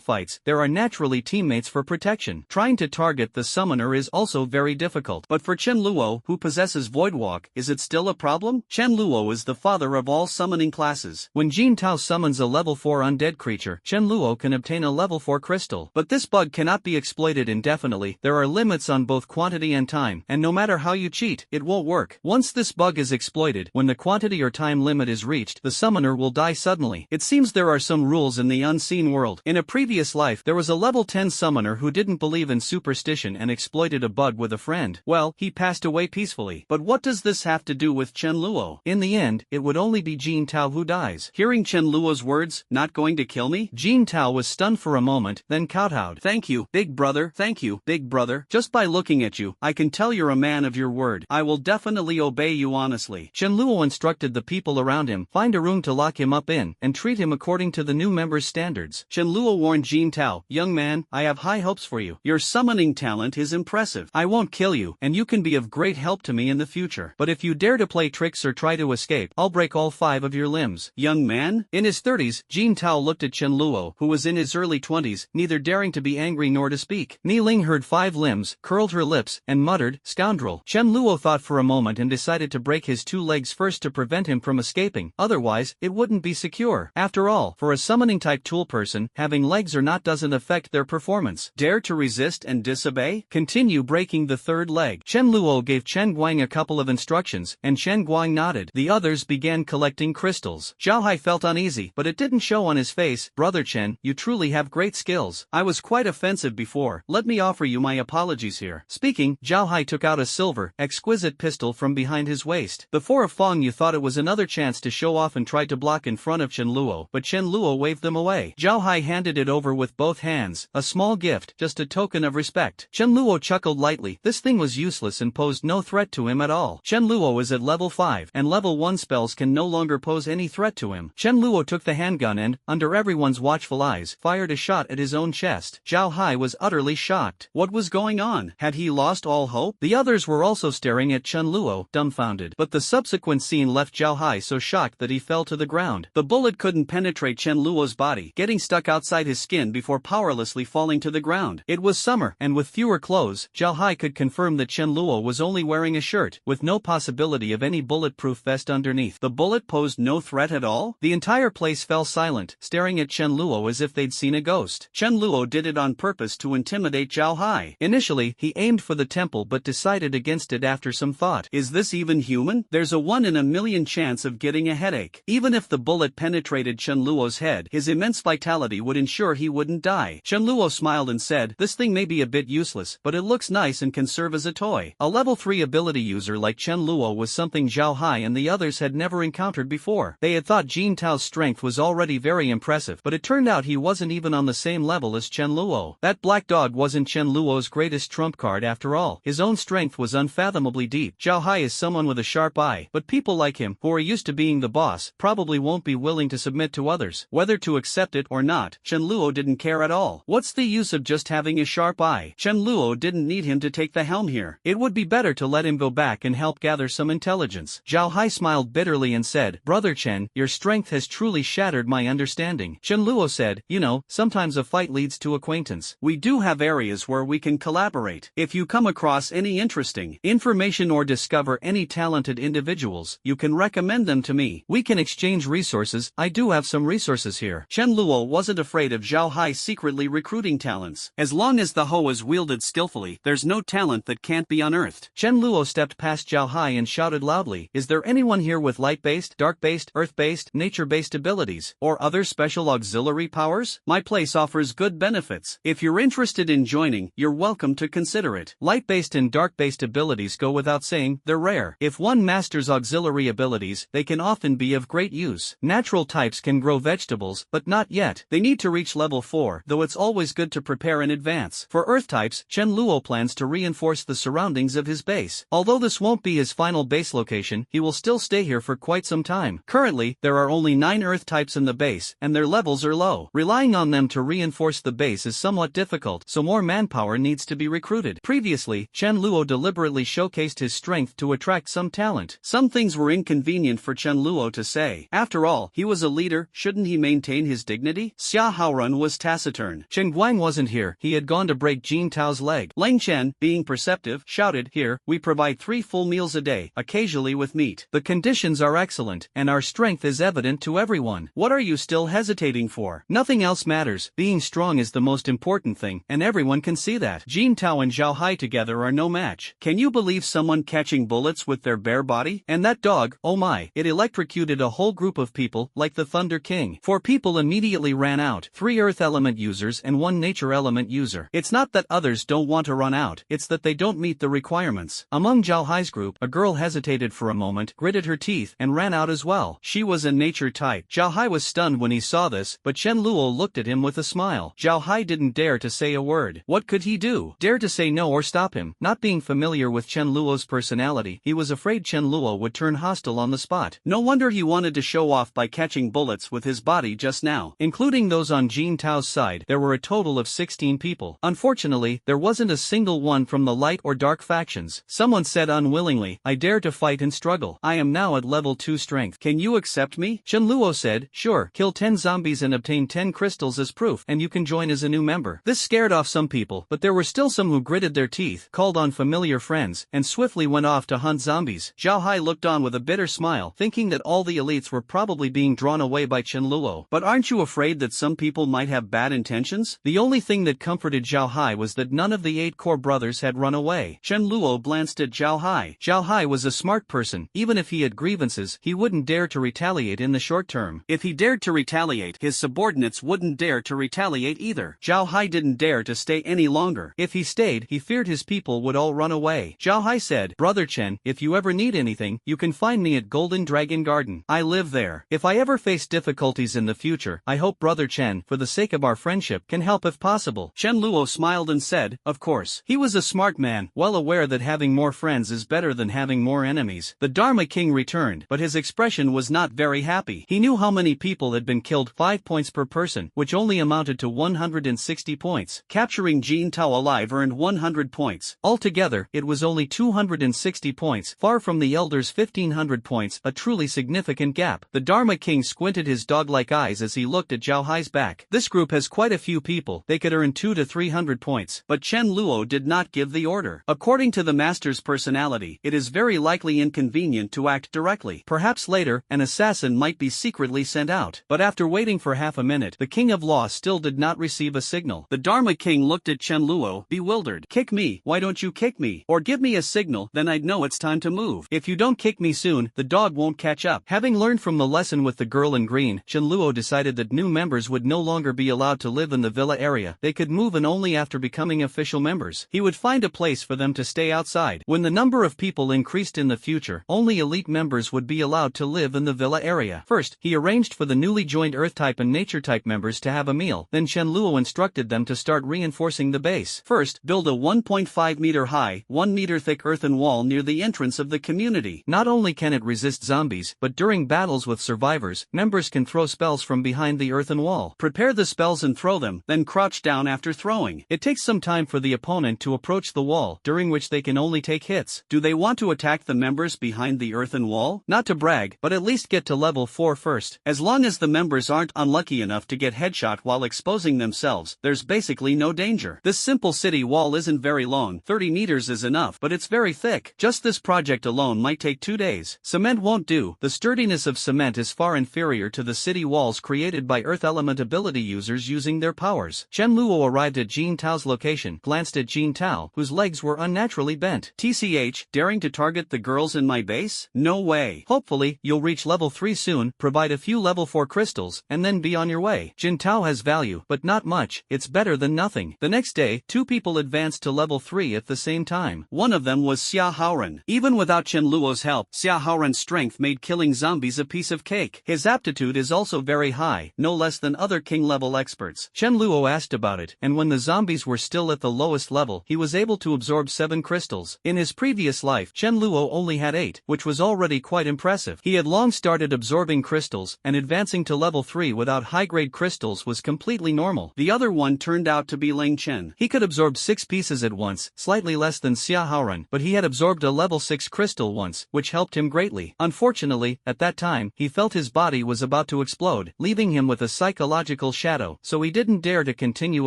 fights, there are naturally teammates for protection. Trying to target the summoner is also very difficult. But for Chen Luo, who possesses Voidwalk, is it still a problem? Chen Luo is the father of all summoning classes. When Jin Tao summons a level 4 undead creature, Chen Luo can obtain a level 4 crystal. But this bug cannot be exploited indefinitely. There are limits on both quantity and time, and no matter how you cheat, it won't work. Once this bug is exploited, when the quantity or time limit is reached, the summoner will die suddenly. It seems there are some rules in the unseen world. In a previous life, there was a level 10 summoner who didn't believe in superstition and exploited a bug with a friend. Well, he passed away peacefully. But what does this have to do with Chen Luo? In the end, it would only be Jin Tao who dies. Hearing Chen Luo's words, "Not going to kill me?" Jin Tao was stunned for a moment, then kowtowed. "Thank you, big brother. Thank you, big brother. Just by looking at you, I can tell you're a man of your word. I will definitely obey you honestly." Chen Luo instructed the people around him, find a room to lock him up in, and treat him according to the new member's standards. Chen Luo warned Jin Tao, "Young man, I have high hopes for you. Your summoning talent is impressive. I won't kill you, and you can be of great help to me in the future. But if you dare to play tricks or try to escape, I'll break all 5 of your limbs." Young man? In his 30s, Jin Tao looked at Chen Luo, who was in his early 20s, neither daring to be angry nor to speak. Ni Ling heard 5 limbs, curled her lips, and muttered, "Scoundrel." Chen Luo thought for a moment and decided to break his 2 legs first to prevent him from escaping, otherwise, it wouldn't be secure. After all, for a summoning-type tool person, having legs or not doesn't affect their performance. Dare to resist and disobey? Continue breaking the 3rd leg. Chen Luo gave Chen Guang a couple of instructions, and Chen Guang nodded. The others began collecting crystals. Zhao Hai felt uneasy, but it didn't show on his face. "Brother Chen, you truly have great skills. I was quite offensive before. Let me offer you my apologies here." Speaking, Zhao Hai took out a silver, exquisite pistol from behind his waist. The 4 of Fong Yu thought it was another chance to show off and tried to block in front of Chen Luo, but Chen Luo waved them away. Zhao Hai handed it over with both hands, a small gift, just a token of respect. Chen Luo chuckled lightly. This thing was useless and posed no threat to him at all. Chen Luo is at level 5, and level 1 spells can no longer pose any threat to him. Chen Luo took the handgun and, under everyone's watchful eyes, fired a shot at his own chest. Zhao Hai was utterly shocked. What was going on? Had he lost all hope? The others were also staring at Chen Luo, dumbfounded. But the subsequent scene left Zhao Hai so shocked that he fell to the ground. The bullet couldn't penetrate Chen Luo's body, getting stuck outside his skin before powerlessly falling to the ground. It was summer, and with fewer clothes, Zhao Hai could confirm that Chen Luo was only wearing a shirt, with no possibility possibility of any bulletproof vest underneath. The bullet posed no threat at all? The entire place fell silent, staring at Chen Luo as if they'd seen a ghost. Chen Luo did it on purpose to intimidate Zhao Hai. Initially, he aimed for the temple but decided against it after some thought. Is this even human? There's a 1 in a million chance of getting a headache. Even if the bullet penetrated Chen Luo's head, his immense vitality would ensure he wouldn't die. Chen Luo smiled and said, "This thing may be a bit useless, but it looks nice and can serve as a toy." A level 3 ability user like Chen Luo was something Zhao Hai and the others had never encountered before. They had thought Jin Tao's strength was already very impressive, but it turned out he wasn't even on the same level as Chen Luo. That black dog wasn't Chen Luo's greatest trump card after all. His own strength was unfathomably deep. Zhao Hai is someone with a sharp eye, but people like him, who are used to being the boss, probably won't be willing to submit to others. Whether to accept it or not, Chen Luo didn't care at all. What's the use of just having a sharp eye? Chen Luo didn't need him to take the helm here. It would be better to let him go back and help gather some intelligence. Zhao Hai smiled bitterly and said, "Brother Chen, your strength has truly shattered my understanding." Chen Luo said, "You know, sometimes a fight leads to acquaintance. We do have areas where we can collaborate. If you come across any interesting information or discover any talented individuals, you can recommend them to me. We can exchange resources. I do have some resources here." Chen Luo wasn't afraid of Zhao Hai secretly recruiting talents. As long as the hoe is wielded skillfully, there's no talent that can't be unearthed. Chen Luo stepped past Zhao Hai and shouted loudly, "Is there anyone here with light-based, dark-based, earth-based, nature-based abilities, or other special auxiliary powers? My place offers good benefits. If you're interested in joining, you're welcome to consider it." Light-based and dark-based abilities go without saying, they're rare. If one masters auxiliary abilities, they can often be of great use. Natural types can grow vegetables, but not yet. They need to reach level 4, though it's always good to prepare in advance. For earth types, Chen Luo plans to reinforce the surroundings of his base. Although this won't be his final base location, he will still stay here for quite some time. Currently, there are only 9 earth types in the base, and their levels are low. Relying on them to reinforce the base is somewhat difficult, so more manpower needs to be recruited. Previously, Chen Luo deliberately showcased his strength to attract some talent. Some things were inconvenient for Chen Luo to say. After all, he was a leader, shouldn't he maintain his dignity? Xia Haorun was taciturn. Chen Guang wasn't here, he had gone to break Jin Tao's leg. Leng Chen, being perceptive, shouted, "Here, we provide 3 full meals a day, occasionally with meat. The conditions are excellent, and our strength is evident to everyone. What are you still hesitating for? Nothing else matters. Being strong is the most important thing, and everyone can see that. Jin Tao and Zhao Hai together are no match." Can you believe someone catching bullets with their bare body? And that dog, oh my, it electrocuted a whole group of people, like the Thunder King. 4 people immediately ran out, 3 earth element users and 1 nature element user. It's not that others don't want to run out, it's that they don't meet the requirements. Among Zhao Hai's group, a girl hesitated for a moment, gritted her teeth, and ran out as well. She was a nature type. Zhao Hai was stunned when he saw this, but Chen Luo looked at him with a smile. Zhao Hai didn't dare to say a word. What could he do? Dare to say no or stop him? Not being familiar with Chen Luo's personality, he was afraid Chen Luo would turn hostile on the spot. No wonder he wanted to show off by catching bullets with his body just now. Including those on Jin Tao's side, there were a total of 16 people. Unfortunately, there wasn't a single one from the light or dark factions. Someone said unwillingly, "I dare to fight and struggle. I am now at level 2 strength. Can you accept me?" Chen Luo said, "Sure, kill 10 zombies and obtain 10 crystals as proof, and you can join as a new member." This scared off some people, but there were still some who gritted their teeth, called on familiar friends, and swiftly went off to hunt zombies. Zhao Hai looked on with a bitter smile, thinking that all the elites were probably being drawn away by Chen Luo. But aren't you afraid that some people might have bad intentions? The only thing that comforted Zhao Hai was that none of the 8 core brothers had run away. Chen Luo glanced at Zhao Hai. Zhao Hai was a smart person. Even if he had grievances, he wouldn't dare to retaliate in the short term. If he dared to retaliate, his subordinates wouldn't dare to retaliate either. Zhao Hai didn't dare to stay any longer. If he stayed, he feared his people would all run away. Zhao Hai said, "Brother Chen, if you ever need anything, you can find me at Golden Dragon Garden. I live there. If I ever face difficulties in the future, I hope Brother Chen, for the sake of our friendship, can help if possible." Chen Luo smiled and said, "Of course." He was a smart man, well aware that having more friends is better than having more enemies. The Dharma King returned, but his expression was not very happy. He knew how many people had been killed, 5 points per person, which only amounted to 160 points. Capturing Jin Tao alive earned 100 points. Altogether, it was only 260 points, far from the Elder's 1500 points, a truly significant gap. The Dharma King squinted his dog-like eyes as he looked at Zhao Hai's back. This group has quite a few people, they could earn 200 to 300 points. But Chen Luo did not give the order. According to the master's personality, it is very likely likely inconvenient to act directly. Perhaps later, an assassin might be secretly sent out. But after waiting for half a minute, the King of Law still did not receive a signal. The Dharma King looked at Chen Luo, bewildered. Kick me, why don't you kick me? Or give me a signal, then I'd know it's time to move. If you don't kick me soon, the dog won't catch up. Having learned from the lesson with the girl in green, Chen Luo decided that new members would no longer be allowed to live in the villa area. They could move in only after becoming official members. He would find a place for them to stay outside. When the number of people increased in the future, only elite members would be allowed to live in the villa area. First, he arranged for the newly joined Earth-type and Nature-type members to have a meal. Then Chen Luo instructed them to start reinforcing the base. First, build a 1.5 meter high, 1 meter thick earthen wall near the entrance of the community. Not only can it resist zombies, but during battles with survivors, members can throw spells from behind the earthen wall. Prepare the spells and throw them, then crouch down after throwing. It takes some time for the opponent to approach the wall, during which they can only take hits. Do they want to attack the members behind the earthen wall? Not to brag, but at least get to level 4 first. As long as the members aren't unlucky enough to get headshot while exposing themselves, there's basically no danger. This simple city wall isn't very long, 30 meters is enough, but it's very thick. Just this project alone might take 2 days. Cement won't do. The sturdiness of cement is far inferior to the city walls created by earth element ability users using their powers. Chen Luo arrived at Jin Tao's location, glanced at Jin Tao, whose legs were unnaturally bent. TCH, daring to target the girls in my base? No way. Hopefully, you'll reach level 3 soon, provide a few level 4 crystals, and then be on your way. Jin Tao has value, but not much. It's better than nothing. The next day, 2 people advanced to level 3 at the same time. One of them was Xia Haoren. Even without Chen Luo's help, Xia Haoren's strength made killing zombies a piece of cake. His aptitude is also very high, no less than other king-level experts. Chen Luo asked about it, and when the zombies were still at the lowest level, he was able to absorb 7 crystals. In his previous life, Chen Luo only had 8, which was already quite impressive. He had long started absorbing crystals, and advancing to level 3 without high-grade crystals was completely normal. The other one turned out to be Ling Chen. He could absorb 6 pieces at once, slightly less than Xia Haoren, but he had absorbed a level 6 crystal once, which helped him greatly. Unfortunately, at that time, he felt his body was about to explode, leaving him with a psychological shadow, so he didn't dare to continue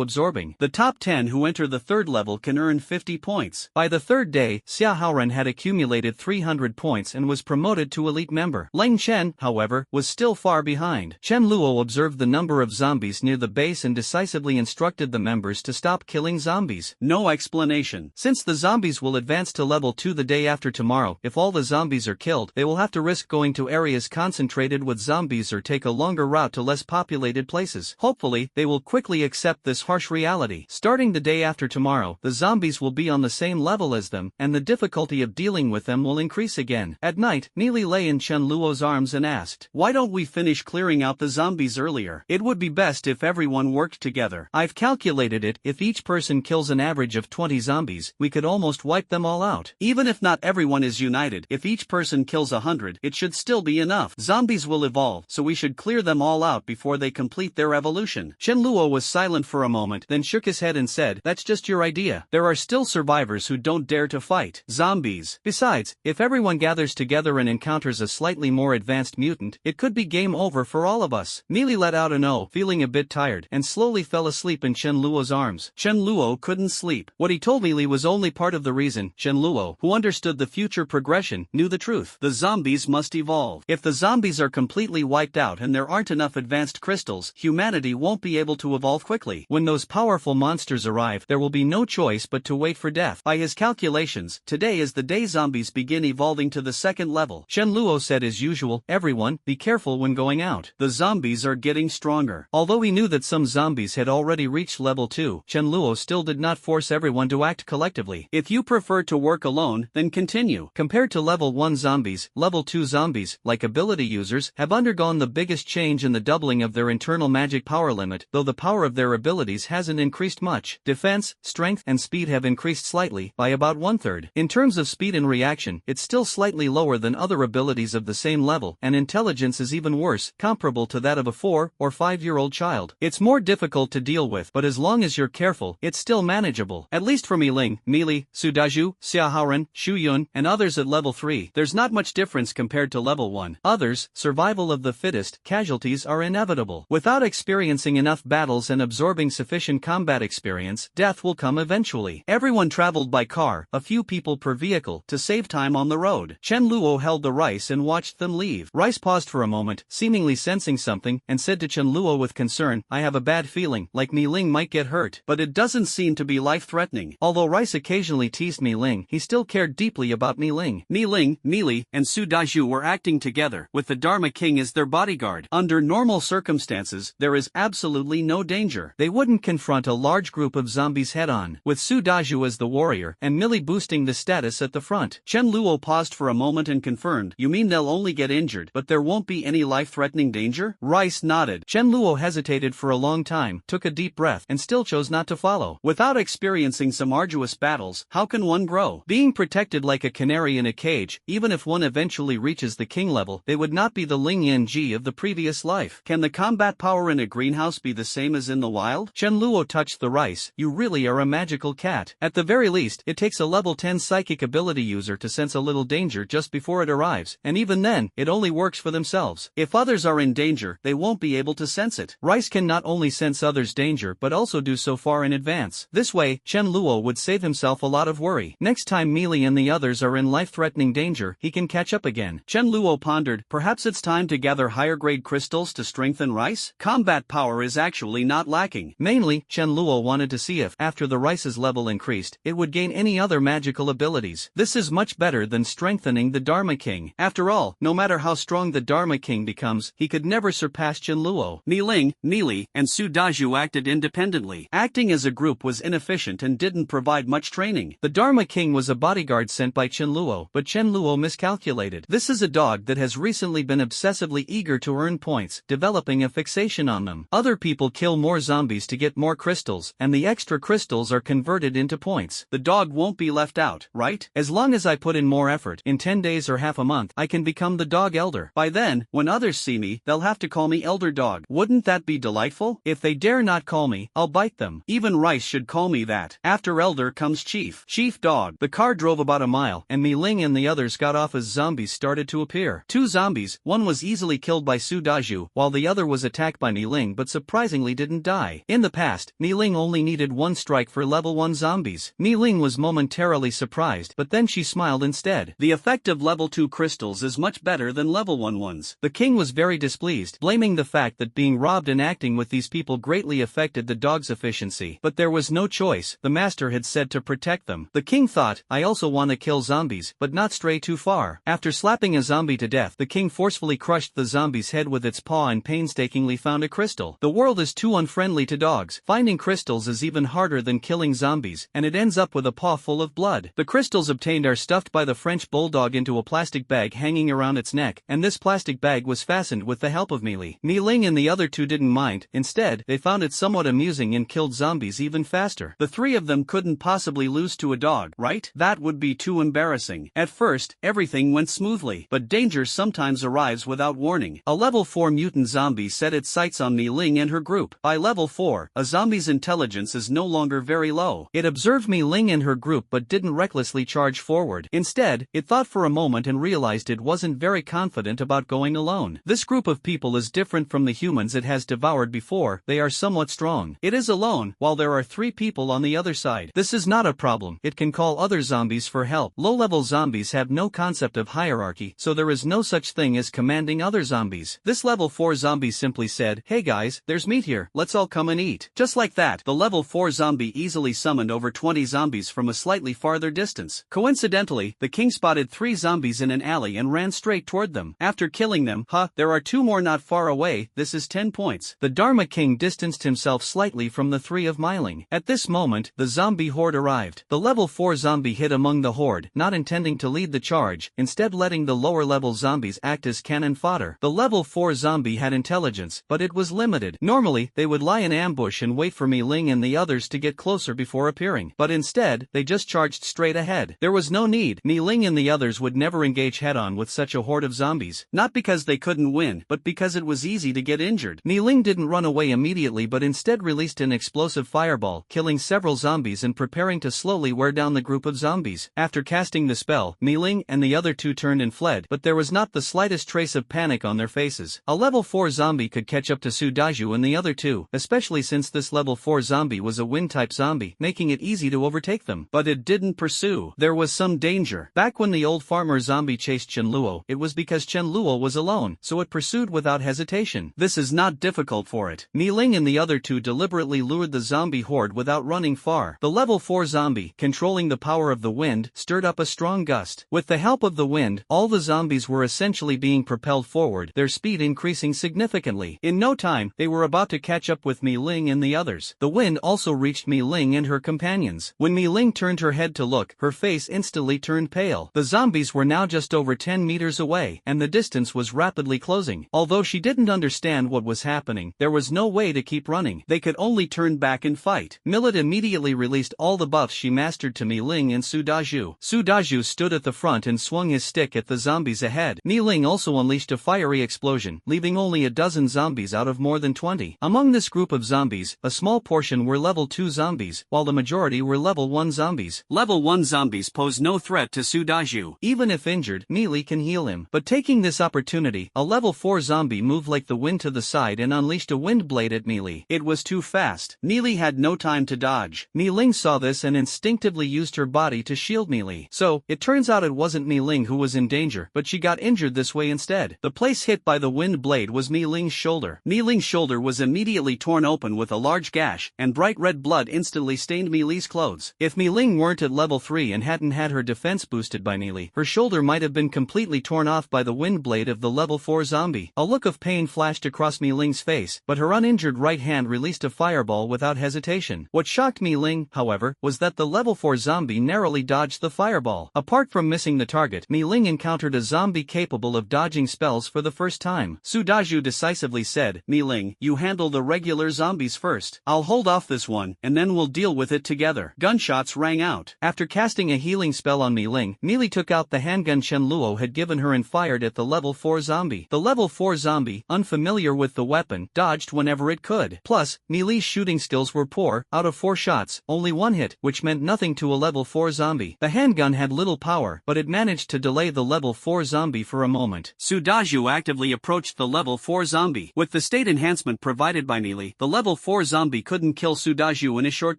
absorbing. The top 10 who enter the 3rd level can earn 50 points. By the 3rd day, Xia Haoren had accumulated 300 points and was promoted to elite member. Ling Chen, however, was still far behind. Chen Luo observed the number of zombies near the base and decisively instructed the members to stop killing zombies. No explanation. Since the zombies will advance to level 2 the day after tomorrow, if all the zombies are killed, they will have to risk going to areas concentrated with zombies or take a longer route to less populated places. Hopefully, they will quickly accept this harsh reality. Starting the day after tomorrow, the zombies will be on the same level as them, and the difficulty of dealing with them will increase again. At night, Neely lay in Chen Luo's arms and asked, "Why don't we finish clearing out the zombies earlier? It would be best if everyone worked together. I've calculated it, if each person kills an average of 20 zombies, we could almost wipe them all out. Even if not everyone is united, if each person kills 100, it should still be enough. Zombies will evolve, so we should clear them all out before they complete their evolution." Chen Luo was silent for a moment, then shook his head and said, "That's just your idea. There are still survivors who don't dare to fight zombies. Besides, if everyone gathers together and encounters a slightly more advanced mutant, it could be game over for all of us." Neely let out an "oh," feeling a bit tired, and slowly fell asleep in Chen Luo's arms. Chen Luo couldn't sleep. What he told Neely was only part of the reason. Chen Luo, who understood the future progression, knew the truth. The zombies must evolve. If the zombies are completely wiped out and there aren't enough advanced crystals, humanity won't be able to evolve quickly. When those powerful monsters arrive, there will be no choice but to wait for death. By his calculations, today is the day zombies begin evolving to the 2nd level. Chen Luo said as usual, "Everyone, be careful when going out. The zombies are getting stronger." Although he knew that some zombies had already reached level 2, Chen Luo still did not force everyone to act collectively. If you prefer to work alone, then continue. Compared to level 1 zombies, level 2 zombies, like ability users, have undergone the biggest change in the doubling of their internal magic power limit, though the power of their abilities hasn't increased much. Defense, strength, and speed have increased slightly, by about 1/3. In terms of speed and reaction, it's still slightly lower than other abilities of the same level, and intelligence is even worse, comparable to that of a 4 or 5-year-old child. It's more difficult to deal with, but as long as you're careful, it's still manageable. At least for Miling, Meili, Sudaju, Xia Haoren, Shu Yun, and others at level 3, there's not much difference compared to level 1. Others, survival of the fittest, casualties are inevitable. Without experiencing enough battles and absorbing sufficient combat experience, death will come eventually. Everyone traveled by car, a few people per vehicle, to save time time on the road. Chen Luo held the rice and watched them leave. Rice paused for a moment, seemingly sensing something, and said to Chen Luo with concern, I have a bad feeling, like Mi Ling might get hurt, but it doesn't seem to be life-threatening. Although Rice occasionally teased Mi Ling, he still cared deeply about Mi Ling. Mi Ling, Mi Li, and Su Daju were acting together, with the Dharma King as their bodyguard. Under normal circumstances, there is absolutely no danger. They wouldn't confront a large group of zombies head-on, with Su Daju as the warrior, and Millie boosting the status at the front. Chen Luo paused for a moment and confirmed, you mean they'll only get injured, but there won't be any life-threatening danger? Rice nodded. Chen Luo hesitated for a long time, took a deep breath, and still chose not to follow. Without experiencing some arduous battles, how can one grow? Being protected like a canary in a cage, even if one eventually reaches the king level, they would not be the Ling Yanji of the previous life. Can the combat power in a greenhouse be the same as in the wild? Chen Luo touched the rice. You really are a magical cat. At the very least, it takes a level 10 psychic ability user to sense a little danger just before it arrives, and even then, it only works for themselves. If others are in danger, they won't be able to sense it. Rice can not only sense others' danger but also do so far in advance. This way, Chen Luo would save himself a lot of worry. Next time Mealy and the others are in life-threatening danger, he can catch up again. Chen Luo pondered, perhaps it's time to gather higher-grade crystals to strengthen rice? Combat power is actually not lacking. Mainly, Chen Luo wanted to see if, after the rice's level increased, it would gain any other magical abilities. This is much better than strengthening the Dharma King. After all, no matter how strong the Dharma King becomes, he could never surpass Chen Luo. Mi Ling, Mi Li, and Su Daju acted independently. Acting as a group was inefficient and didn't provide much training. The Dharma King was a bodyguard sent by Chen Luo, but Chen Luo miscalculated. This is a dog that has recently been obsessively eager to earn points, developing a fixation on them. Other people kill more zombies to get more crystals, and the extra crystals are converted into points. The dog won't be left out, right? As long as I put in more effort, in 10 days or half a month, I can become the dog elder. By then, when others see me, they'll have to call me elder dog. Wouldn't that be delightful? If they dare not call me, I'll bite them. Even Rice should call me that. After elder comes chief. Chief dog. The car drove about a mile, and Mi Ling and the others got off as zombies started to appear. Two zombies, one was easily killed by Su Daju, while the other was attacked by Mi Ling but surprisingly didn't die. In the past, Mi Ling only needed one strike for level 1 zombies. Mi Ling was momentarily surprised, but then she smiled instead. The effect of level 2 crystals is much better than level 1 ones. The king was very displeased, blaming the fact that being robbed and acting with these people greatly affected the dog's efficiency. But there was no choice, the master had said to protect them. The king thought, I also want to kill zombies, but not stray too far. After slapping a zombie to death, the king forcefully crushed the zombie's head with its paw and painstakingly found a crystal. The world is too unfriendly to dogs. Finding crystals is even harder than killing zombies, and it ends up with a paw full of blood. The crystals obtained are stuffed by the French bulldog into a plastic bag hanging around its neck, and this plastic bag was fastened with the help of Mealy. Mi Ling and the other two didn't mind. Instead, they found it somewhat amusing and killed zombies even faster. The three of them couldn't possibly lose to a dog, right? That would be too embarrassing. At first, everything went smoothly, but danger sometimes arrives without warning. A level 4 mutant zombie set its sights on Mi Ling and her group. By level 4, a zombie's intelligence is no longer very low. It observed Mi Ling and her group but didn't recklessly charge forward. Instead, it thought for a moment and realized it wasn't very confident about going alone. This group of people is different from the humans it has devoured before. They are somewhat strong. It is alone, while there are 3 people on the other side. This is not a problem. It can call other zombies for help. Low-level zombies have no concept of hierarchy, so there is no such thing as commanding other zombies. This level 4 zombie simply said, hey guys, there's meat here, let's all come and eat. Just like that, the level 4 zombie easily summoned over 20 zombies from a slightly farther distance. Coincidentally, the king spotted 3 zombies in an alley and ran straight toward them. After killing them, there are 2 more not far away, this is 10 points. The Dharma King distanced himself slightly from the 3 of Myling. At this moment, the zombie horde arrived. The level 4 zombie hid among the horde, not intending to lead the charge, instead letting the lower level zombies act as cannon fodder. The level 4 zombie had intelligence, but it was limited. Normally, they would lie in ambush and wait for Mi Ling and the others to get closer before appearing, but instead, they just charged straight ahead. There was no need. Mi Ling and the others would never engage head-on with such a horde of zombies, not because they couldn't win, but because it was easy to get injured. Mi Ling didn't run away immediately but instead released an explosive fireball, killing several zombies and preparing to slowly wear down the group of zombies. After casting the spell, Mi Ling and the other 2 turned and fled, but there was not the slightest trace of panic on their faces. A level 4 zombie could catch up to Su Daju and the other 2, especially since this level 4 zombie was a wind-type zombie, making it easy to overtake them. But it didn't pursue. There was some danger danger. Back when the old farmer zombie chased Chenluo, it was because Chenluo was alone, so it pursued without hesitation. This is not difficult for it. Mi Ling and the other two deliberately lured the zombie horde without running far. The level 4 zombie, controlling the power of the wind, stirred up a strong gust. With the help of the wind, all the zombies were essentially being propelled forward, their speed increasing significantly. In no time, they were about to catch up with Mi Ling and the others. The wind also reached Mi Ling and her companions. When Mi Ling turned her head to look, her face instantly turned pale. The zombies were now just over 10 meters away, and the distance was rapidly closing. Although she didn't understand what was happening, there was no way to keep running. They could only turn back and fight. Millet immediately released all the buffs she mastered to Mi Ling and Su Daju. Su Daju stood at the front and swung his stick at the zombies ahead. Mi Ling also unleashed a fiery explosion, leaving only a dozen zombies out of more than 20. Among this group of zombies, a small portion were level 2 zombies, while the majority were level 1 zombies. Level 1 zombies pose no threat to Su Daju. Even if injured, Melee can heal him. But taking this opportunity, a level 4 zombie moved like the wind to the side and unleashed a wind blade at Melee. It was too fast. Melee had no time to dodge. Mi Ling saw this and instinctively used her body to shield Melee. So, it turns out it wasn't Mi Ling who was in danger, but she got injured this way instead. The place hit by the wind blade was Mi Ling's shoulder. Mi Ling's shoulder was immediately torn open with a large gash, and bright red blood instantly stained Melee's clothes. If Mi Ling weren't at level 3 and hadn't had her defense boosted by Melee, her shoulder might have been completely torn off by the wind blade of the level 4 zombie. A look of pain flashed across Mi Ling's face, but her uninjured right hand released a fireball without hesitation. What shocked Mi Ling, however, was that the level 4 zombie narrowly dodged the fireball. Apart from missing the target, Mi Ling encountered a zombie capable of dodging spells for the first time. Su Daju decisively said, "Mi Ling, you handle the regular zombies first. I'll hold off this one, and then we'll deal with it together." Gunshots rang out. After casting a healing spell on Mi Ling, Melee took out the handgun Chen Luo had given her and fired at the level 4 zombie. The level 4 zombie, unfamiliar with the weapon, dodged whenever it could. Plus, Melee's shooting skills were poor. Out of 4 shots, only 1 hit, which meant nothing to a level 4 zombie. The handgun had little power, but it managed to delay the level 4 zombie for a moment. Su Daju actively approached the level 4 zombie. With the state enhancement provided by Melee, the level 4 zombie couldn't kill Su Daju in a short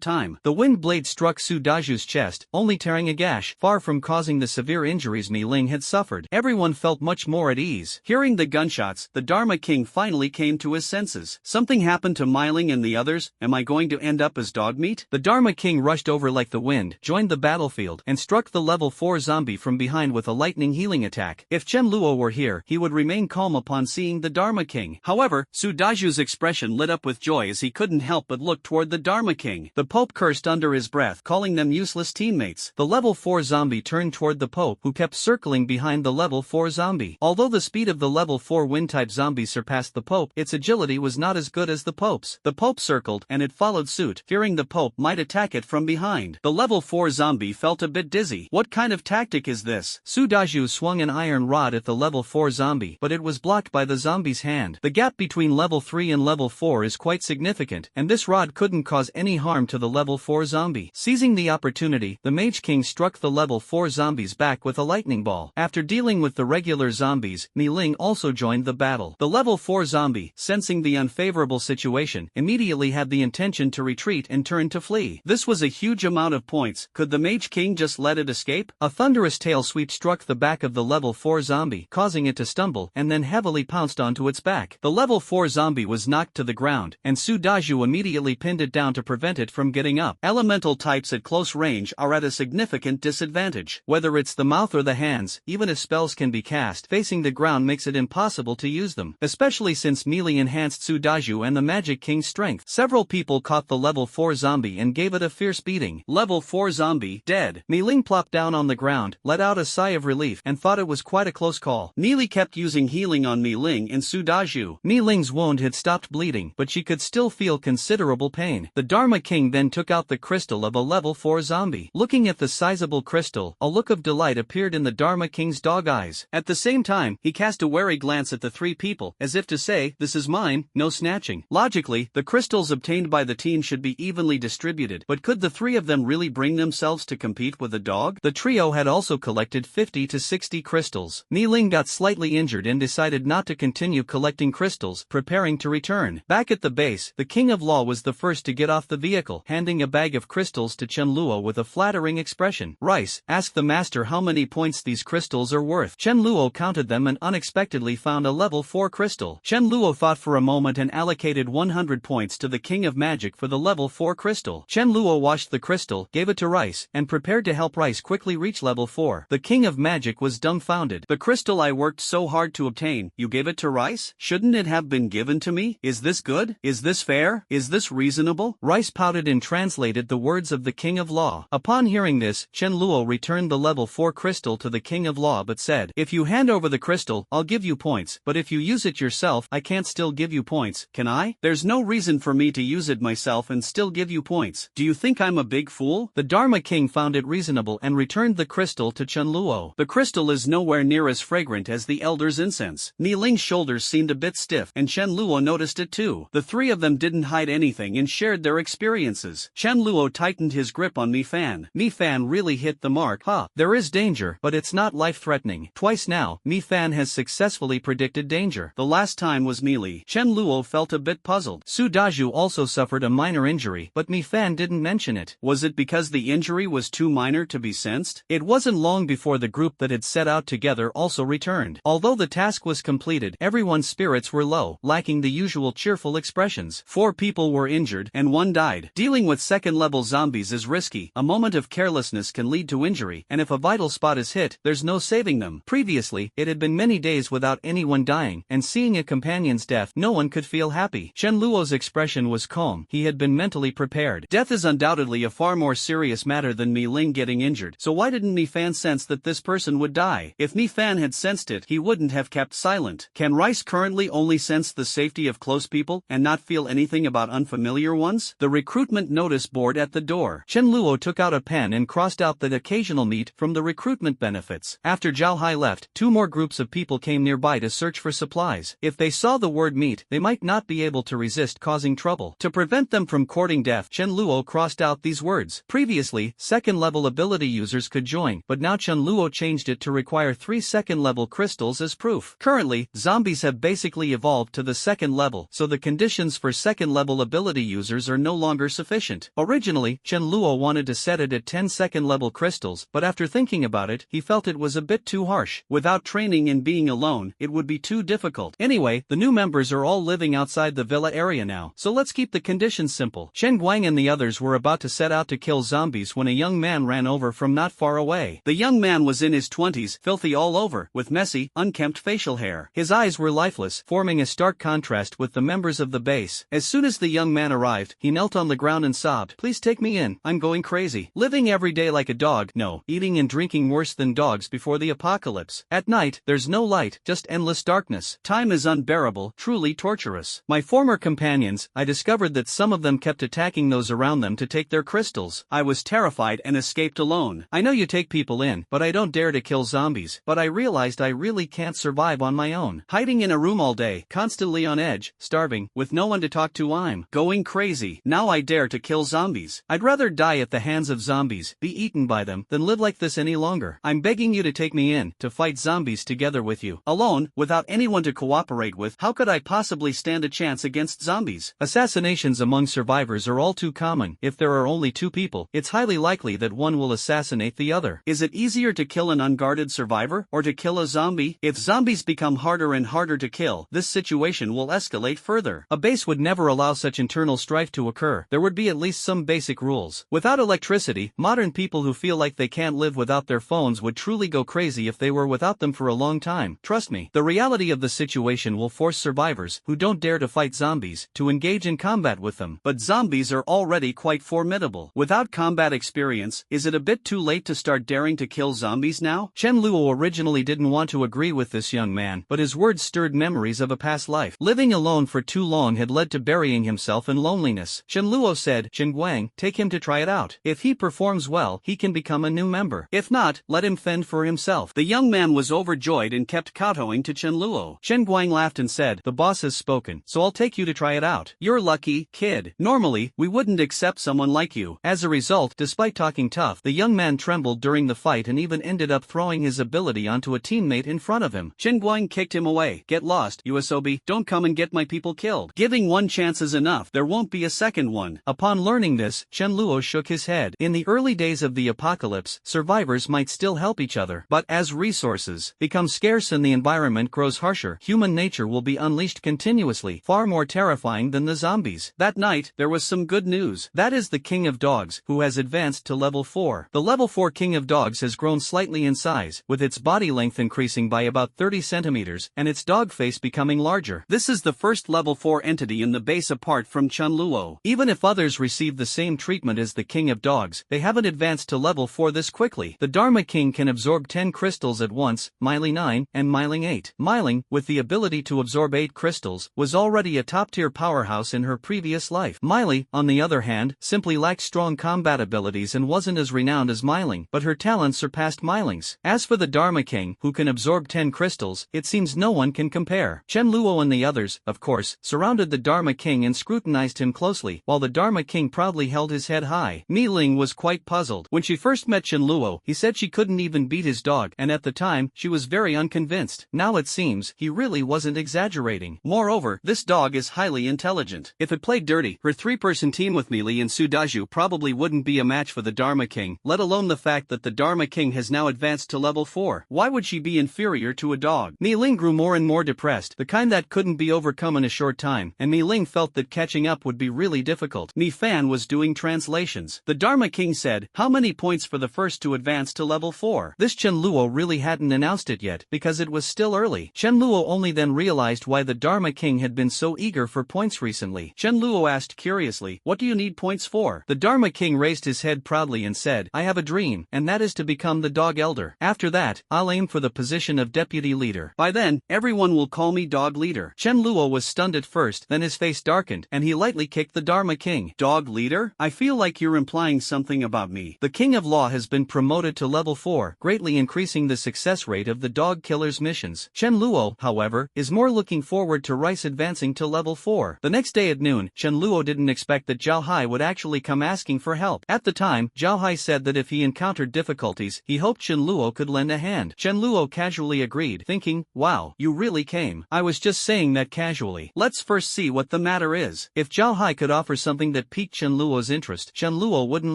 time. The wind blade struck Su Daju's chest, only tearing a gash, far from causing the severe injuries Mi Ling had suffered. Everyone felt much more at ease. Hearing the gunshots, the Dharma King finally came to his senses. Something happened to Mi Ling and the others. Am I going to end up as dog meat? The Dharma King rushed over like the wind, joined the battlefield, and struck the level 4 zombie from behind with a lightning healing attack. If Chen Luo were here, he would remain calm upon seeing the Dharma King. However, Su Daju's expression lit up with joy as he couldn't help but look toward the Dharma King. The Pope cursed under his breath, calling them useless teammates. The level 4 zombie turned toward the Pope, who kept circling behind the level 4 zombie. Although the speed of the level 4 wind-type zombie surpassed the Pope, its agility was not as good as the Pope's. The Pope circled, and it followed suit, fearing the Pope might attack it from behind. The level 4 zombie felt a bit dizzy. What kind of tactic is this? Su Daju swung an iron rod at the level 4 zombie, but it was blocked by the zombie's hand. The gap between level 3 and level 4 is quite significant, and this rod couldn't cause any harm to the level 4 zombie. Seizing the opportunity, the Mage King struck the level 4 zombies back with a lightning ball. After dealing with the regular zombies, Mi Ling also joined the battle. The level 4 zombie, sensing the unfavorable situation, immediately had the intention to retreat and turn to flee. This was a huge amount of points. Could the Mage King just let it escape? A thunderous tail sweep struck the back of the level 4 zombie, causing it to stumble, and then heavily pounced onto its back. The level 4 zombie was knocked to the ground, and Su Daju immediately pinned it down to prevent it from getting up. Elemental types at close range are at a significant disadvantage. Whether it's the mouth or the hands, even if spells can be cast, facing the ground makes it impossible to use them, especially since Melee enhanced Su Daju and the Magic King's strength. Several people caught the level 4 zombie and gave it a fierce beating. Level 4 zombie, dead. Melee plopped down on the ground, let out a sigh of relief, and thought it was quite a close call. Melee kept using healing on Mi Ling and Su Daju. Mi Ling's wound had stopped bleeding, but she could still feel considerable pain. The Dharma King then took out the crystal of a level 4 zombie. Looking at the sizable crystal, a look of delight appeared in the Dharma King's dog eyes. At the same time, he cast a wary glance at the 3 people, as if to say, "This is mine, no snatching." Logically, the crystals obtained by the team should be evenly distributed, but could the 3 of them really bring themselves to compete with a dog? The trio had also collected 50 to 60 crystals. Mi Ling got slightly injured and decided not to continue collecting crystals, preparing to return. Back at the base, the King of Law was the first to get off the vehicle, handing a bag of crystals to Chen Luo with a flattering expression. "Rice, Ask the master how many points these crystals are worth. Chen Luo counted them and unexpectedly found a level 4 crystal. Chen Luo thought for a moment and allocated 100 points to the King of Magic for the level 4 crystal. Chen Luo washed the crystal, gave it to Rice, and prepared to help Rice quickly reach level 4. The King of Magic was dumbfounded. The crystal I worked so hard to obtain, you gave it to Rice? Shouldn't it have been given to me? Is this good? Is this fair? Is this reasonable? Rice pouted and translated the words of the King of Law. Upon hearing this, Chen Luo returned the level 4 crystal to the King of Law but said, "If you hand over the crystal, I'll give you points, but if you use it yourself, I can't still give you points, can I? There's no reason for me to use it myself and still give you points. Do you think I'm a big fool?" The Dharma King found it reasonable and returned the crystal to Chen Luo. The crystal is nowhere near as fragrant as the elder's incense. Ni Ling's shoulders seemed a bit stiff and Chen Luo noticed it too. The three of them didn't hide anything and shared their experiences. Chen Luo tightened his grip on Mi Fan. Mi Fan really hit the mark. There is danger, but it's not life-threatening. Twice now, Mi Fan has successfully predicted danger. The last time was Meili. Chen Luo felt a bit puzzled. Su Daju also suffered a minor injury, but Mi Fan didn't mention it. Was it because the injury was too minor to be sensed? It wasn't long before the group that had set out together also returned. Although the task was completed, everyone's spirits were low, lacking the usual cheerful expressions. 4 people were injured, and 1 died. Dealing with second-level zombies is risky. A moment of carelessness can lead to injury, and if a vital spot is hit, there's no saving them. Previously, it had been many days without anyone dying, and seeing a companion's death, no one could feel happy. Chen Luo's expression was calm. He had been mentally prepared. Death is undoubtedly a far more serious matter than Mi Ling getting injured, so why didn't Mi Fan sense that this person would die? If Mi Fan had sensed it, he wouldn't have kept silent. Can Rice currently only sense the safety of close people and not feel anything about unfamiliar ones? The recruitment notice board at the door. Chen Luo took out a pen and crossed out the occasional meet from the recruitment benefits. After Zhao Hai left, 2 more groups of people came nearby to search for supplies. If they saw the word meet, they might not be able to resist causing trouble. To prevent them from courting death, Chen Luo crossed out these words. Previously, second-level ability users could join, but now Chen Luo changed it to require 3 second-level crystals as proof. Currently, zombies have basically evolved to the second level, so the conditions for second-level ability users are no longer sufficient. Originally, Chen Luo wanted to set it at 10 second-level crystals, but after thinking about it, he felt it was a bit too harsh. Without training and being alone, it would be too difficult. Anyway, the new members are all living outside the villa area now, so let's keep the conditions simple. Chen Guang and the others were about to set out to kill zombies when a young man ran over from not far away. The young man was in his 20s, filthy all over, with messy, unkempt facial hair. His eyes were lifeless, forming a stark contrast with the members of the base. As soon as the young man arrived, he knelt on the ground and sobbed, "Please take me in, I'm going crazy. Living every day like a dog, no, eating and drinking worse than dogs before the apocalypse. At night, there's no light, just endless darkness. Time is unbearable, truly torturous. My former companions, I discovered that some of them kept attacking those around them to take their crystals. I was terrified and escaped alone. I know you take people in, but I don't dare to kill zombies, but I realized I really can't survive on my own. Hiding in a room all day, constantly on edge, starving, with no one to talk to, I'm going crazy. Now I dare to kill zombies. I'd rather die at the hands of zombies, be eaten by them, than live like this any longer. I'm begging you to take me in, to fight zombies together with you. Alone, without anyone to cooperate with, how could I possibly stand a chance against zombies?" Assassinations among survivors are all too common. If there are only 2 people, it's highly likely that one will assassinate the other. Is it easier to kill an unguarded survivor, or to kill a zombie? If zombies become harder and harder to kill, this situation will escalate further. A base would never allow such internal strife to occur. There would be at least some basic rules. Without electricity, modern people who feel like they can't live without their phones would truly go crazy if they were without them for a long time. Trust me, the reality of the situation will force survivors, who don't dare to fight zombies, to engage in combat with them. But zombies are already quite formidable. Without combat experience, is it a bit too late to start daring to kill zombies now? Chen Luo originally didn't want to agree with this young man, but his words stirred memories of a past life. Living alone for too long had led to burying himself in loneliness. Chen Luo said, "Chen Guang, take him to try it out. If he performs well, he can become a new member. If not, let him fend for himself." The young man was overjoyed and kept kowtowing to Chen Luo. Chen Guang laughed and said, "The boss has spoken, so I'll take you to try it out. You're lucky, kid. Normally, we wouldn't accept someone like you." As a result, despite talking tough, the young man trembled during the fight and even ended up throwing his ability onto a teammate in front of him. Chen Guang kicked him away. "Get lost, you SOB. Don't come and get my people killed. Giving one chance is enough. There won't be a second one." Upon learning this, Chen Luo shook his head. In the early days of the apocalypse, apocalypse, survivors might still help each other. But as resources become scarce and the environment grows harsher, human nature will be unleashed continuously, far more terrifying than the zombies. That night, there was some good news. That is the King of Dogs, who has advanced to level 4. The level 4 King of Dogs has grown slightly in size, with its body length increasing by about 30 centimeters, and its dog face becoming larger. This is the first level 4 entity in the base apart from Chunluo. Even if others receive the same treatment as the King of Dogs, they haven't advanced to level 4 this quickly. The Dharma King can absorb 10 crystals at once, Myling 9, and Myling 8. Myling, with the ability to absorb 8 crystals, was already a top-tier powerhouse in her previous life. Mylie, on the other hand, simply lacked strong combat abilities and wasn't as renowned as Myling, but her talents surpassed Myling's. As for the Dharma King, who can absorb 10 crystals, it seems no one can compare. Chunluo and the others, of course, surrounded the Dharma King and scrutinized him closely, while the Dharma King proudly held his head high. Myling was quite puzzled. When she first met Chunluo, he said she couldn't even beat his dog, and at the time, she was very unconvinced. Now it seems, he really wasn't exaggerating. Moreover, this dog is highly intelligent. If it played dirty, her 3-person team with Mylie and Sudaju probably wouldn't be a match for the Dharma King, let alone the fact that the Dharma King has now advanced to level 4. Why would she be inferior to a dog? Myling grew more and more depressed, the kind that couldn't be overcome in a short time, and Myling felt that catching up would be really difficult. Mi Fan was doing translations. The Dharma King said, "How many points for the first to advance to level 4? This Chunluo really hadn't announced it yet, because it was still early. Chunluo only then realized why the Dharma King had been so eager for points recently. Chunluo asked curiously, "What do you need points for?" The Dharma King raised his head proudly and said, "I have a dream, and that is to become the dog elder. After that, I'll aim for the position of deputy leader. By then, everyone will call me dog leader." Chunluo was stunned at first, then his face darkened, and he lightly kicked the Dharma King. Dog leader? I feel like you're implying something about me. The King of Law has been promoted to level 4, greatly increasing the success rate of the dog killer's missions. Chunluo, however, is more looking forward to Rice advancing to level 4. The next day at noon, Chunluo didn't expect that Zhao Hai would actually come asking for help. At the time, Zhao Hai said that if he encountered difficulties, he hoped Chunluo could lend a hand. Chunluo casually agreed, thinking, "Wow, you really came. I was just saying that casually. Let's first see what the matter is." If Zhao Hai could offer something that piqued Chunluo's interest, Chunluo wouldn't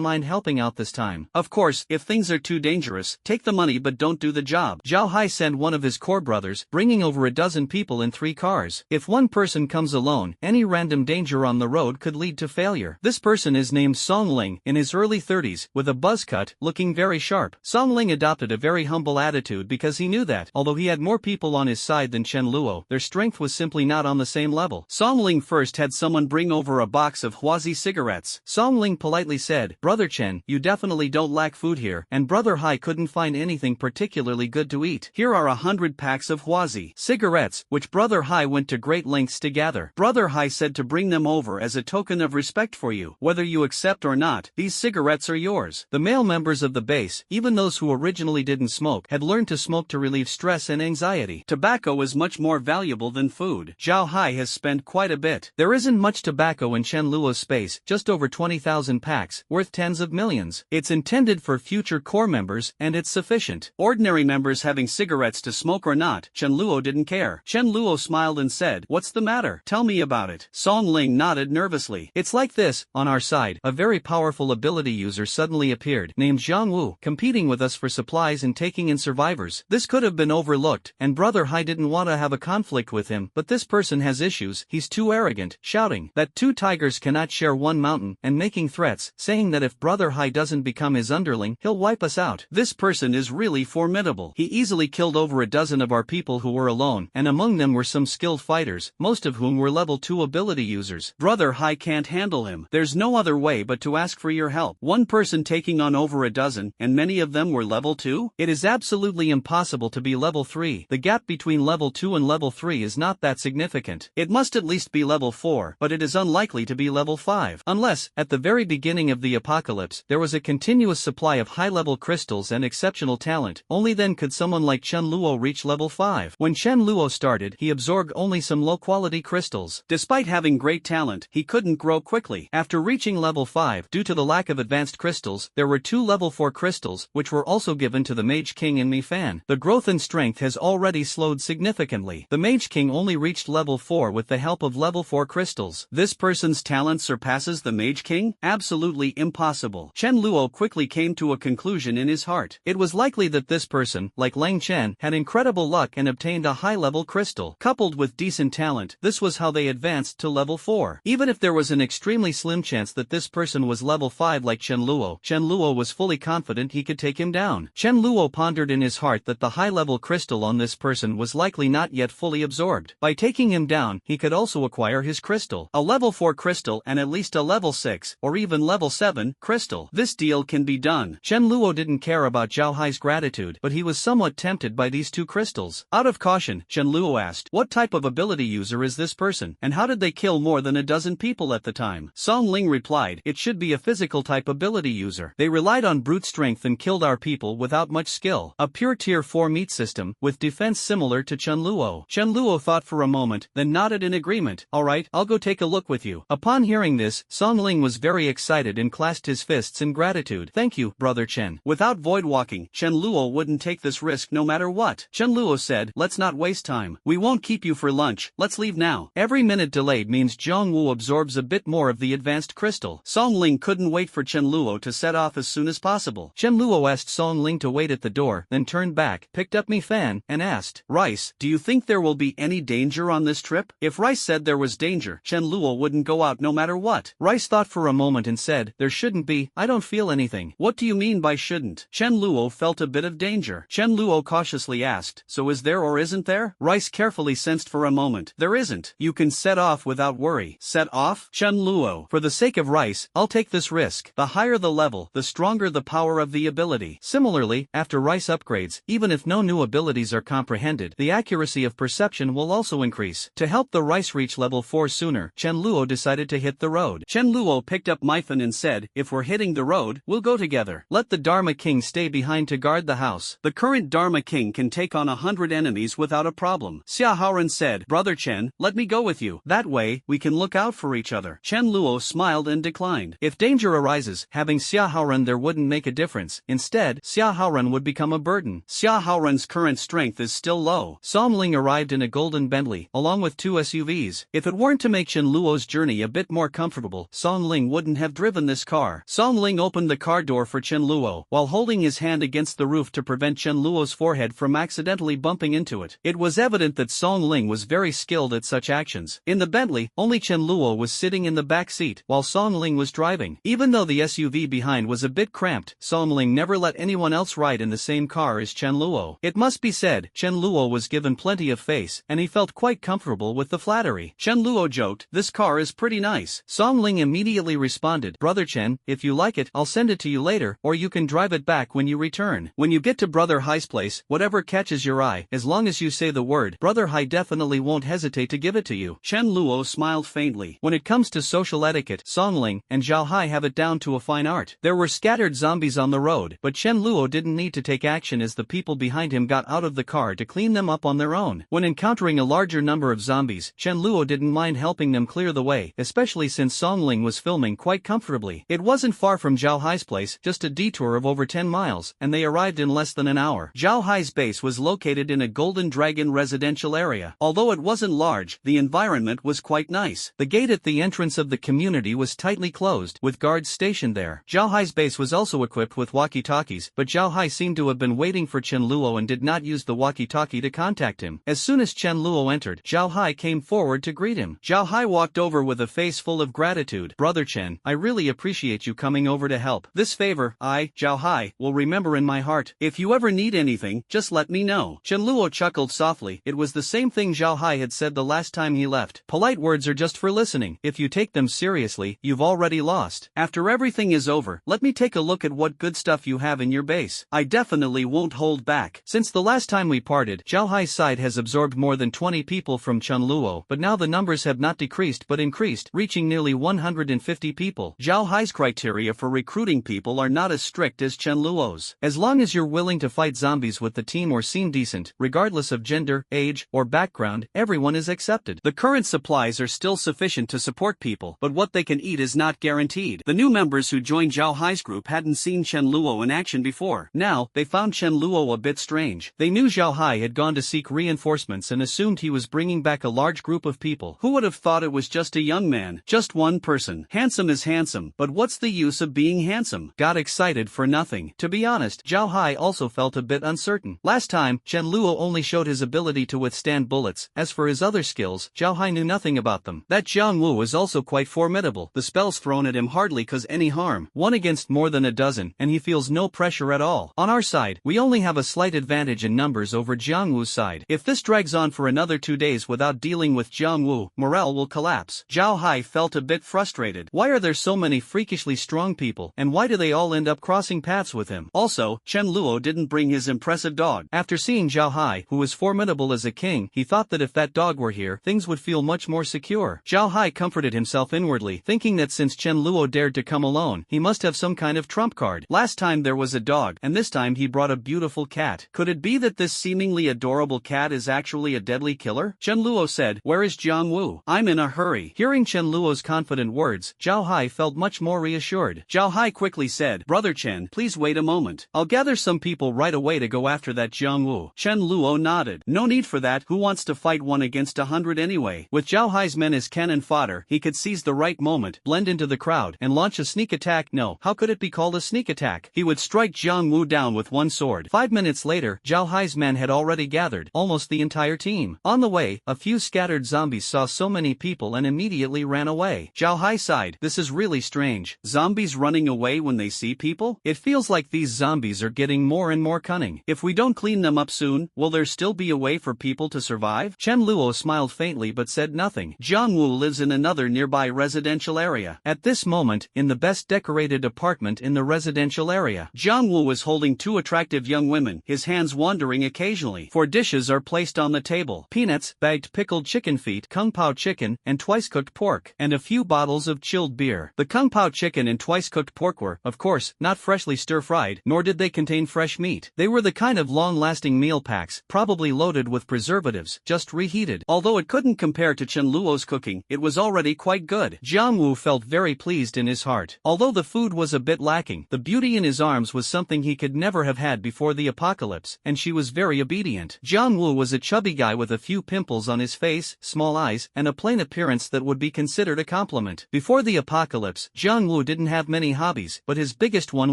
mind helping out this time. Of course, if things are too dangerous, take the money but don't do the job. Zhao Hai sent one of his core brothers, bringing over a dozen people in 3 cars. If one person comes alone, any random danger on the road could lead to failure. This person is named Song Ling, in his early 30s, with a buzz cut, looking very sharp. Song Ling adopted a very humble attitude because he knew that, although he had more people on his side than Chunluo, their strength was simply not on the same level. Song Ling first had someone bring over a box of Huazi cigarettes. Song Ling politely said, "Brother Chen, you definitely don't lack food here," and Brother Hai couldn't find anything particularly good to eat. "Here are 100 packs of Huazi cigarettes, which Brother Hai went to great lengths to gather. Brother Hai said to bring them over as a token of respect for you. Whether you accept or not, these cigarettes are yours." The male members of the base, even those who originally didn't smoke, had learned to smoke to relieve stress and anxiety. Tobacco is much more valuable than food. Zhao Hai has spent quite a bit. There isn't much tobacco in Chunluo's space, just over 20,000 packs, worth tens of millions. It's intended for future core members, and it's sufficient. Ordinary members having cigarettes to smoke or not, Chunluo didn't care. Chunluo smiled and said, "What's the matter? Tell me about it." Song Ling nodded nervously. "It's like this, on our side, a very powerful ability user suddenly appeared, named Zhang Wu, competing with us for supplies and taking in survivors. This could have been overlooked, and Brother Hai didn't want to have a conflict with him, but this person has issues. He's too arrogant, shouting that 2 tigers cannot share one mountain, and making threats, saying that if Brother Hai doesn't become his underling, he'll wipe us out. This person is really formidable. He easily killed over a dozen of our people who were alone, and among them were some skilled fighters, most of whom were level 2 ability users. Brother Hai can't handle him. There's no other way but to ask for your help. One person taking on over a dozen, and many of them were level 2? It is absolutely impossible to be level 3. The gap between level 2 and level 3 is not that significant. It must at least be level 4, but it is unlikely to be level 5. Unless, at the very beginning of the apocalypse, there was a continuous supply of high-level crystals and exceptional talent. Only then could someone like Chunluo reach level 5. When Chunluo started, he absorbed only some low-quality crystals. Despite having great talent, he couldn't grow quickly. After reaching level 5, due to the lack of advanced crystals, there were 2 level 4 crystals, which were also given to the Mage King and Mi Fan. The growth and strength has already slowed significantly. The Mage King only reached level 4 with the help of level 4 crystals. This person's talent surpasses the Mage King? Absolutely impossible. Chunluo quickly came to a conclusion in his heart. It was likely that this person, like Lang Chen, had incredible luck and obtained a high-level crystal. Coupled with decent talent, this was how they advanced to level 4. Even if there was an extremely slim chance that this person was level 5 like Chen Luo was fully confident he could take him down. Chen Luo pondered in his heart that the high-level crystal on this person was likely not yet fully absorbed. By taking him down, he could also acquire his crystal. A level 4 crystal and at least a level 6, or even level 7, crystal. This deal can be done. Chen Luo didn't care about Zhao Hai's gratitude, but he was somewhat tempted by these 2 crystals. Out of caution, Chen Luo asked, what type of ability user is this person, and how did they kill more than a dozen people at the time? Song Ling replied, it should be a physical type ability user. They relied on brute strength and killed our people without much skill. A pure tier 4 meat system, with defense similar to Chen Luo. Chen Luo thought for a moment, then nodded in agreement. Alright, I'll go take a look with you. Upon hearing this, Song Ling was very excited and clasped his fists in gratitude. Thank you, brother Chen. Without void walking, Chen Luo wouldn't take this risk no matter what. Chen Luo said, let's not waste time. We won't keep you for lunch, let's leave now. Every minute delayed means Zhong Wu absorbs a bit more of the advanced crystal. Song Ling couldn't wait for Chen Luo to set off as soon as possible. Chen Luo asked Song Ling to wait at the door, then turned back, picked up Mi Fan, and asked, Rice, do you think there will be any danger on this trip? If Rice said there was danger, Chen Luo wouldn't go out no matter what. Rice thought for a moment and said, there shouldn't be, I don't feel anything. What do you mean by shouldn't? Chen Luo felt a bit of danger. Chen Luo cautiously asked, so is there or isn't there? Rice carefully sensed for a moment, there isn't. You can set off without worry. Set off? Chen Luo, for the sake of Rice, I'll take this risk. The higher the level, the stronger the power of the ability. Similarly, after Rice upgrades, even if no new abilities are comprehended, the accuracy of perception will also increase. To help the Rice reach level 4 sooner, Chen Luo decided to hit the road. Chen Luo picked up Mython and said, if we're hitting the road, we'll go together. Let the Dharma King stay behind to guard the house. The current Dharma King can take on 100 enemies without a problem. Xia Haoran said, brother Chen, let me go with you. That way, we can look out for each other. Chen Luo smiled and declined. If danger arises, having Xia Haoran there wouldn't make a difference. Instead, Xia Haoran would become a burden. Xia Haoran's current strength is still low. Song Ling arrived in a golden Bentley, along with 2 SUVs. If it weren't to make Chen Luo's journey a bit more comfortable, Song Ling wouldn't have driven this car. Song Ling opened the car door for Chen Luo, while holding his hand against the roof to prevent Chen Luo's forehead from accidentally bumping into it. It was evident that Song Ling was very skilled at such actions. In the Bentley, only Chen Luo was sitting in the back seat, while Song Ling was driving. Even though the SUV behind was a bit cramped, Song Ling never let anyone else ride in the same car as Chen Luo. It must be said, Chen Luo was given plenty of face, and he felt quite comfortable with the flattery. Chen Luo joked, this car is pretty nice. Song Ling immediately responded, brother Chen, if you like it, I'll send it to you later, or you can drive it back when you return. When you get to brother Hai's place, whatever catches your eye, as long as you say the word, brother Hai definitely won't hesitate to give it to you. Chen Luo smiled faintly. When it comes to social etiquette, Song Ling and Zhao Hai have it down to a fine art. There were scattered zombies on the road, but Chen Luo didn't need to take action as the people behind him got out of the car to clean them up on their own. When encountering a larger number of zombies, Chen Luo didn't mind helping them clear the way, especially since Song Ling was filming quite comfortably. It wasn't far from Zhao Hai's place, just a detour of over 10 miles, and they arrived in less than an hour. Zhao Hai's base was located in a Golden Dragon residential area. Although it wasn't large, the environment was quite nice. The gate at the entrance of the community was tightly closed, with guards stationed there. Zhao Hai's base was also equipped with walkie-talkies, but Zhao Hai seemed to have been waiting for Chen Luo and did not use the walkie-talkie to contact him. As soon as Chen Luo entered, Zhao Hai came forward to greet him. Zhao Hai walked over with a face full of gratitude. Brother Chen, I really appreciate you coming over to help. This favor, I, Zhao Hai, will remember in my heart. If you ever need anything, just let me know. Chen Luo chuckled softly. It was the same thing Zhao Hai had said the last time he left. Polite words are just for listening. If you take them seriously, you've already lost. After everything is over, let me take a look at what good stuff you have in your base. I definitely won't hold back. Since the last time we parted, Zhao Hai's side has absorbed more than 20 people from Chen Luo, but now the numbers have not decreased but increased, reaching nearly 150 people. Zhao Hai's criteria for recruiting people are not as strict as Chen Luo's. As long as you're willing to fight zombies with the team or seem decent, regardless of gender, age, or background, everyone is accepted. The current supplies are still sufficient to support people, but what they can eat is not guaranteed. The new members who joined Zhao Hai's group hadn't seen Chen Luo in action before. Now, they found Chen Luo a bit strange. They knew Zhao Hai had gone to seek reinforcements and assumed he was bringing back a large group of people. Who would have thought it was just a young man? Just one person. Handsome is handsome, but what's the use of being handsome? Got excited for nothing. To be honest, Zhao Hai also felt a bit uncertain. Last time, Chen Luo only showed his ability to withstand bullets. As for his other skills, Zhao Hai knew nothing about them. That Jiang Wu was also quite formidable. The spells thrown at him hardly cause any harm. One against more than a dozen, and he feels no pressure at all. On our side, we only have a slight advantage in numbers over Jiang Wu's side. If this drags on for another 2 days without dealing with Jiang Wu, morale will collapse. Zhao Hai felt a bit frustrated. Why are there so many freakishly strong people, and why do they all end up crossing paths with him? Also, Chen Luo didn't bring his impressive dog. After seeing Zhao Hai, who was formidable as a king, he thought that if that dog were here, things would feel much more secure. Zhao Hai comforted himself inwardly, thinking that since Chen Luo dared to come alone, he must have some kind of trump card. Last time there was a dog, and this time he brought a beautiful cat. Could it be that this seemingly adorable cat is actually a deadly killer? Chen Luo said, "Where is Jiang Wu? I'm in a hurry." Hearing Chen Luo's confident words, Zhao Hai felt much more reassured. Zhao Hai quickly said, "Brother Chen, please wait a moment. I'll gather some people right away to go after that Jiang Wu." Chen Luo nodded. "No need for that, who wants to fight 1 against 100 anyway?" With Zhao Hai's men as cannon fodder, he could seize the right moment, blend into the crowd, and launch a sneak attack. No, how could it be called a sneak attack? He would strike Jiang Wu down with one sword. 5 minutes later, Zhao Hai's men had already gathered, almost the entire team. On the way, a few scattered zombies saw so many people and immediately ran away. Zhao Hai sighed, "This is really strange. Zombies running away when they see people? It feels like these zombies are getting more and more cunning. If we don't clean them up soon, will there still be a way for people to survive?" Chen Luo smiled faintly but said nothing. Jiang Wu lives in another nearby residential area. At this moment, in the best decorated apartment in the residential area, Jiang Wu was holding 2 attractive young women, his hands wandering occasionally. 4 dishes are placed on the table: peanuts, bagged pickled chicken feet, kung pao chicken, and twice-cooked pork, and a few bottles of chilled beer. The kung pao chicken and twice-cooked pork were, of course, not freshly stir-fried, nor did they contain fresh meat. They were the kind of long-lasting meal packs, probably loaded with preservatives, just reheated. Although it couldn't compare to Chen Luo's cooking, it was already quite good. Jiang Wu felt very pleased in his heart. Although the food was a bit lacking, the beauty in his arms was something he could never have had before the apocalypse, and she was very obedient. Jiang Wu was a chubby guy with a few pimples on his face, small eyes, and a plain appearance that would be considered a compliment. Before the apocalypse, Jiang Wu didn't have many hobbies, but his biggest one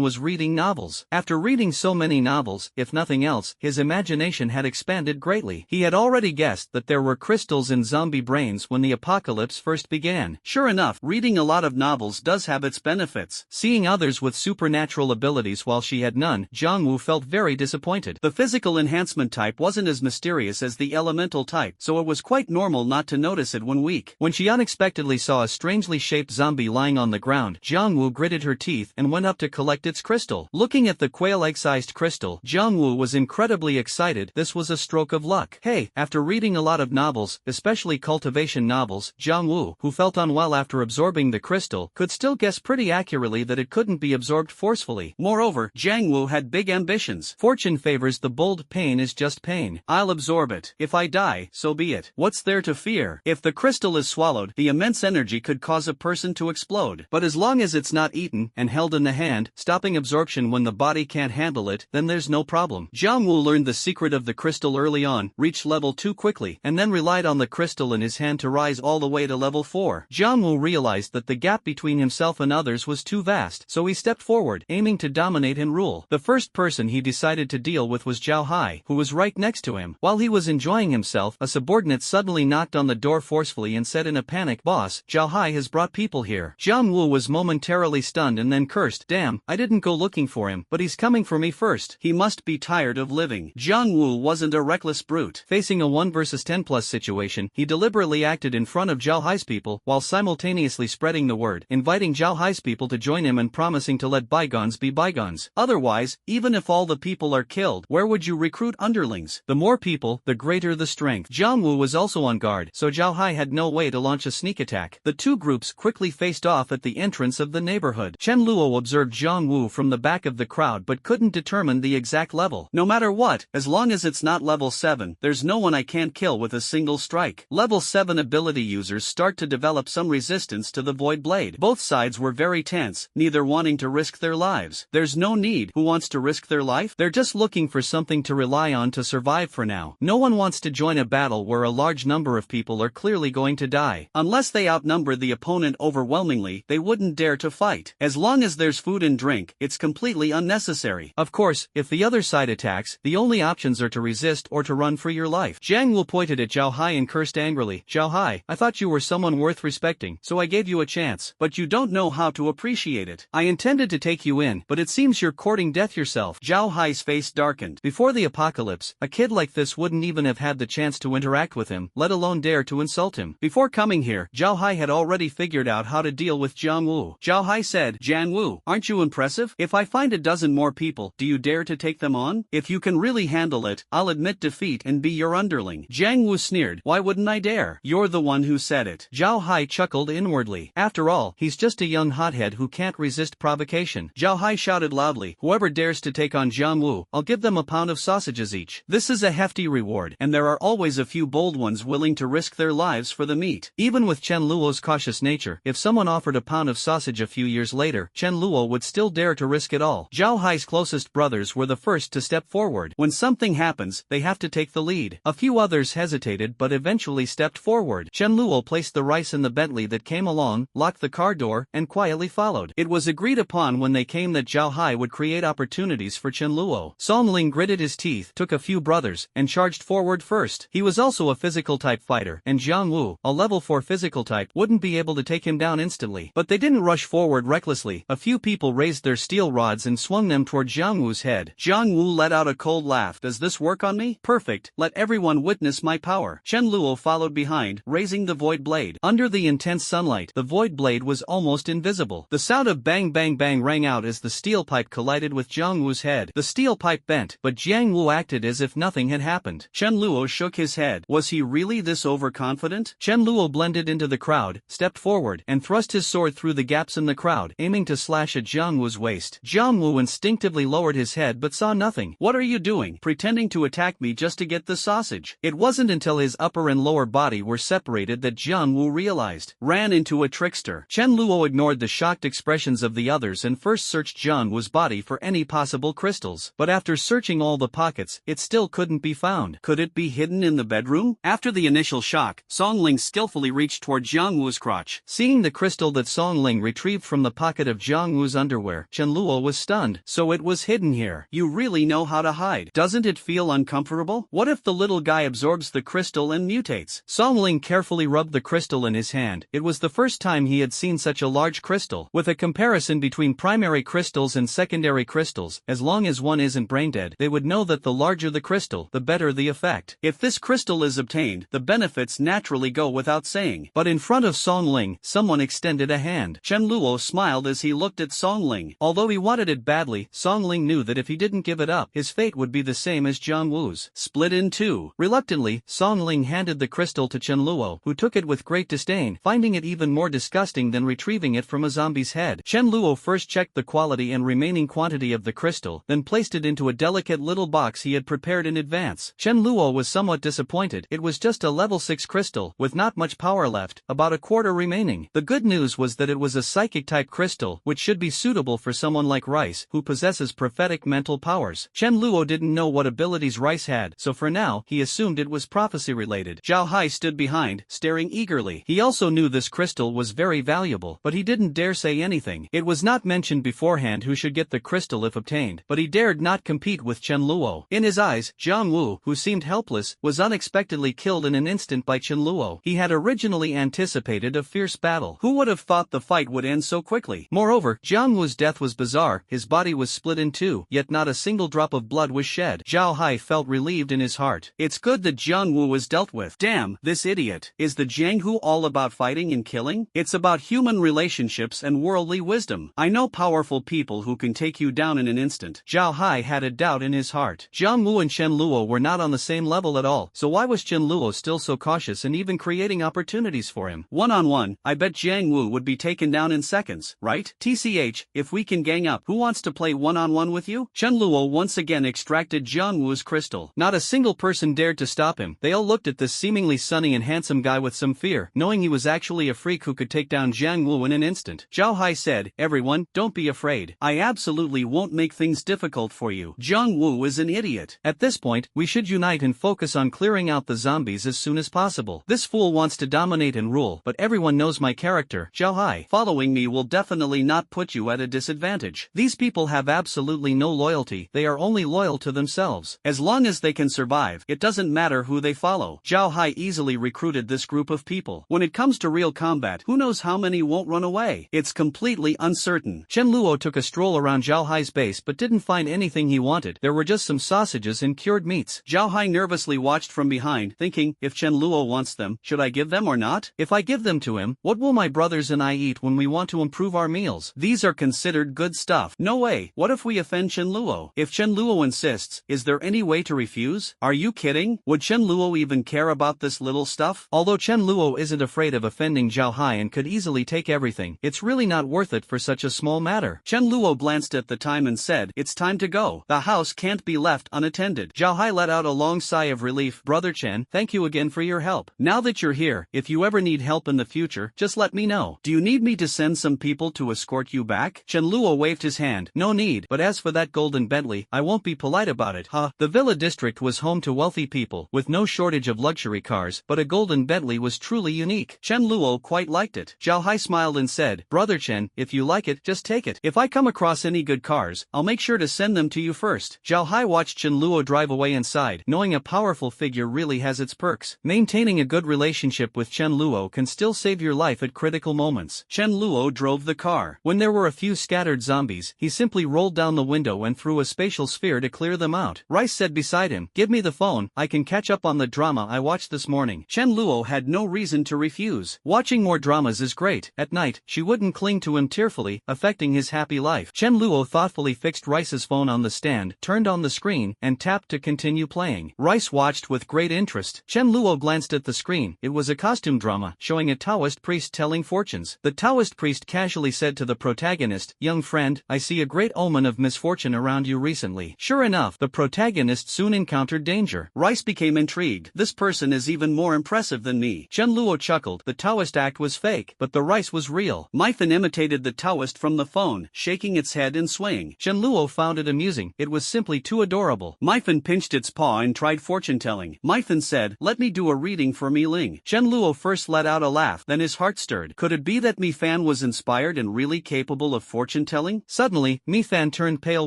was reading novels. After reading so many novels, if nothing else, his imagination had expanded greatly. He had already guessed that there were crystals in zombie brains when the apocalypse first began. Sure enough, reading a lot of novels does have its benefits. Seeing others with supernatural abilities while she had none, Jiang Wu felt very disappointed. The physical enhancement type wasn't as mysterious as the elemental type, so it was quite normal not to notice it when weak. When she unexpectedly saw a strangely shaped zombie lying on the ground, Jiang Wu gritted her teeth and went up to collect its crystal. Looking at the quail-egg-sized crystal, Jiang Wu was incredibly excited. This was a stroke of luck. Hey, after reading a lot of novels, especially cultivation novels, Jiang Wu, who felt unwell after absorbing the crystal, could still guess pretty accurately that it couldn't be absorbed forcefully. Moreover, Jiang Wu had big ambitions. Fortune favors the bold. Pain is just pain. I'll absorb it. If I die, so be it. What's there to fear? If the crystal is swallowed, the immense energy could cause a person to explode. But as long as it's not eaten and held in the hand, stopping absorption when the body can't handle it, then there's no problem. Jiang Wu learned the secret of the crystal early on, reached level 2 quickly, and then relied on the crystal in his hand to rise all the way to level 4. Jiang Wu realized that the gap between himself and others was too vast, so he stepped forward, aiming to dominate and rule. The first person he decided to deal with was Zhao Hai, who was right next to him. While he was enjoying himself, a subordinate suddenly knocked on the door forcefully and said in a panic, "Boss, Zhao Hai has brought people here." Jiang Wu was momentarily stunned and then cursed, "Damn, I didn't go looking for him, but he's coming for me first. He must be tired of living." Jiang Wu wasn't a reckless brute. Facing a 1 versus 10 plus situation, he deliberately acted in front of Zhao Hai's people, while simultaneously spreading the word, inviting Zhao Hai's people to join him and promising to let bygones be bygones. Otherwise, even if all the people are killed, where would you recruit underlings? The more people, the greater the strength. Jiang Wu was also on guard, so Zhao Hai had no way to launch a sneak attack. The two groups quickly faced off at the entrance of the neighborhood. Chen Luo observed Jiang Wu from the back of the crowd but couldn't determine the exact level. No matter what, as long as it's not level 7, there's no one I can't kill with a single strike. Level 7 ability users start to develop some resistance to the Void Blade. Both sides were very tense, neither wanting to risk their lives. There's no need. Who wants to risk their life? They're just looking for something to rely on to survive for now. No one wants to join a battle where a large number of people are clearly going to die. Unless they outnumber the opponent overwhelmingly, they wouldn't dare to fight. As long as there's food and drink, it's completely unnecessary. Of course, if the other side attacks, the only options are to resist or to run for your life. Jiang Wu pointed at Zhao Hai and cursed angrily. Zhao Hai, I thought you were someone worth respecting, so I gave you a chance. But you don't know how to appreciate it. I intended to take you in, but it seems you're courting death yourself. Zhao Hai's face darkened. Before the apocalypse, a kid like this wouldn't even have had the chance to interact with him, let alone dare to insult him. Before coming here, Zhao Hai had already figured out how to deal with Jiang Wu. Zhao Hai said, Jiang Wu, aren't you impressive? If I find a dozen more people, do you dare to take them on? If you can really handle it, I'll admit defeat and be your underling. Jiang Wu sneered, why wouldn't I dare? You're the one who said it. Zhao Hai chuckled inwardly. After all, he's just a young hothead who can't resist provocation. Zhao Hai shouted loudly, whoever dares to take on Jiang Wu, I'll give them a pound of sausages each. This is a hefty reward, and there are always a few bold ones willing to risk their lives for the meat. Even with Chen Luo's cautious nature, if someone offered a pound of sausage a few years later, Chen Luo would still dare to risk it all. Zhao Hai's closest brothers were the first to step forward. When something happens, they have to take the lead. A few others hesitated but eventually stepped forward. Chen Luo placed the rice in the Bentley that came along, locked the car door, and quietly followed. It was agreed upon when they came that Zhao Hai would create opportunities for Chen Luo. Song Ling gritted his teeth, took a few brothers, and charged forward first. He was also a physical type fighter, and Jiang Wu, a level 4 physical type, wouldn't be able to take him down instantly. But they didn't rush forward recklessly. A few people raised their steel rods and swung them toward Jiang Wu's head. Jiang Wu let out a cold laugh. Does this work on me? Perfect. Let everyone witness my power. Chen Luo followed behind, raising the void blade. Under the intense sunlight, the void blade was almost invisible. The sound of bang bang bang rang out as the steel pipe collided with Jiang Wu's head. The steel pipe bent, but Jiang Wu acted as if nothing had happened. Chen Luo shook his head. Was he really this overconfident? Chen Luo blended into the crowd, stepped forward, and thrust his sword through the gaps in the crowd, aiming to slash at Jiang Wu's waist. Jiang Wu instinctively lowered his head but saw nothing. What are you doing? Pretending to attack me just to get the sausage? It wasn't until his upper and lower body were separated that Jiang Wu realized. Ran into a trickster. Chen Luo ignored the shocked expressions of the others and first searched Jiang Wu's body for any possible crystals. But after searching all the pockets, it still couldn't be found. Could it be hidden in the bedroom? After the initial shock, Song Ling skillfully reached toward Jiang Wu's crotch. Seeing the crystal that Song Ling retrieved from the pocket of Jiang Wu's underwear, Chen Luo was stunned. So it was hidden here. You really know how to hide. Doesn't it feel uncomfortable? What if the little guy absorbs the crystal and mutates? Song Ling carefully rubbed the crystal in his hand. It was the first time he had seen such a large crystal. With a comparison between primary crystals and secondary crystals, as long as one isn't brain-dead, they would know that the larger the crystal, the better the effect. If this crystal is obtained, the benefits naturally go without saying. But in front of Song Ling, someone extended a hand. Chen Luo smiled as he looked at Song Ling. Although he wanted it badly, Song Ling knew that if he didn't give it up, his fate would be the same as Jiang Wu's. Split in two. Reluctantly, Song Ling handed the crystal to Chen Luo, who took it with great disdain, finding it even more disgusting than retrieving it from a zombie's head. Chen Luo first checked the quality and remaining quantity of the crystal, then placed it into a delicate little box he had prepared in advance. Chen Luo was somewhat disappointed. It was just a level 6 crystal, with not much power left, about a quarter remaining. The good news was that it was a psychic-type crystal, which should be suitable for someone like Rice, who possesses prophetic mental powers. Chen Luo didn't know what abilities Rice had, so for now, he assumed it was prophecy-related. Zhao Hai stood behind, staring eagerly. He also knew this crystal was very valuable, but he didn't dare say anything. It was not mentioned beforehand who should get the crystal if obtained, but he dared not compete with Chen Luo. In his eyes, Jiang Wu, who seemed helpless, was unexpectedly killed in an instant by Chen Luo. He had originally anticipated a fierce battle. Who would have thought the fight would end so quickly? Moreover, Jiang Wu's death was bizarre. His body was split in two, yet not a single drop of blood was shed. Zhao Hai felt relieved in his heart. It's good that Jiang Wu was dealt with. Damn, this idiot. Is the Jianghu all about fighting and killing? It's about human relationships and worldly wisdom. I know powerful people who can take you down in an instant. Zhao Hai had a doubt in his heart. Jiang Wu and Chen Luo were not on the same level at all, so why was Chen Luo still so cautious and even creating opportunities for him? One-on-one, I bet Jiang Wu would be taken down in seconds, right? TCH, if we can gang up, who wants to play one-on-one with you? Chen Luo once again extracted Jiang Wu's crystal. Not a single person dared to stop him. They all looked at this seemingly sunny and handsome guy with some fear, knowing he was actually a freak who could take down Jiang Wu in an instant. Zhao Hai said, everyone, don't be afraid. I absolutely won't make things difficult for you. Jiang Wu is an idiot. At this point, we should unite and focus on clearing out the zombies as soon as possible. This fool wants to dominate and rule, but everyone knows my character, Zhao Hai. Following me will definitely not put you you at a disadvantage. These people have absolutely no loyalty, they are only loyal to themselves. As long as they can survive, it doesn't matter who they follow. Zhao Hai easily recruited this group of people. When it comes to real combat, who knows how many won't run away? It's completely uncertain. Chen Luo took a stroll around Zhao Hai's base but didn't find anything he wanted. There were just some sausages and cured meats. Zhao Hai nervously watched from behind, thinking, if Chen Luo wants them, should I give them or not? If I give them to him, what will my brothers and I eat when we want to improve our meals? These are considered good stuff. No way. What if we offend Chen Luo? If Chen Luo insists, is there any way to refuse? Are you kidding? Would Chen Luo even care about this little stuff? Although Chen Luo isn't afraid of offending Zhao Hai and could easily take everything, it's really not worth it for such a small matter. Chen Luo glanced at the time and said, it's time to go. The house can't be left unattended. Zhao Hai let out a long sigh of relief. Brother Chen, thank you again for your help. Now that you're here, if you ever need help in the future, just let me know. Do you need me to send some people to escort you back? Chen Luo waved his hand. No need, but as for that golden Bentley, I won't be polite about it. The villa district was home to wealthy people, with no shortage of luxury cars, but a golden Bentley was truly unique. Chen Luo quite liked it. Zhao Hai smiled and said, Brother Chen, if you like it, just take it. If I come across any good cars, I'll make sure to send them to you first. Zhao Hai watched Chen Luo drive away inside, knowing a powerful figure really has its perks. Maintaining a good relationship with Chen Luo can still save your life at critical moments. Chen Luo drove the car. When there were a few scattered zombies, he simply rolled down the window and threw a spatial sphere to clear them out. Rice said beside him, give me the phone, I can catch up on the drama I watched this morning. Chen Luo had no reason to refuse. Watching more dramas is great. At night, she wouldn't cling to him tearfully, affecting his happy life. Chen Luo thoughtfully fixed Rice's phone on the stand, turned on the screen, and tapped to continue playing. Rice watched with great interest. Chen Luo glanced at the screen. It was a costume drama, showing a Taoist priest telling fortunes. The Taoist priest casually said to the protagonist, young friend, I see a great omen of misfortune around you recently. Sure enough, the protagonist soon encountered danger. Rice became intrigued. This person is even more impressive than me. Chen Luo chuckled. The Taoist act was fake, but the rice was real. Mython imitated the Taoist from the phone, shaking its head and swaying. Chen Luo found it amusing. It was simply too adorable. Mython pinched its paw and tried fortune-telling. Mython said, let me do a reading for Mi Ling. Chen Luo first let out a laugh, then his heart stirred. Could it be that Mi Fan was inspired and really capable of fortune-telling? Suddenly, Mi Fan turned pale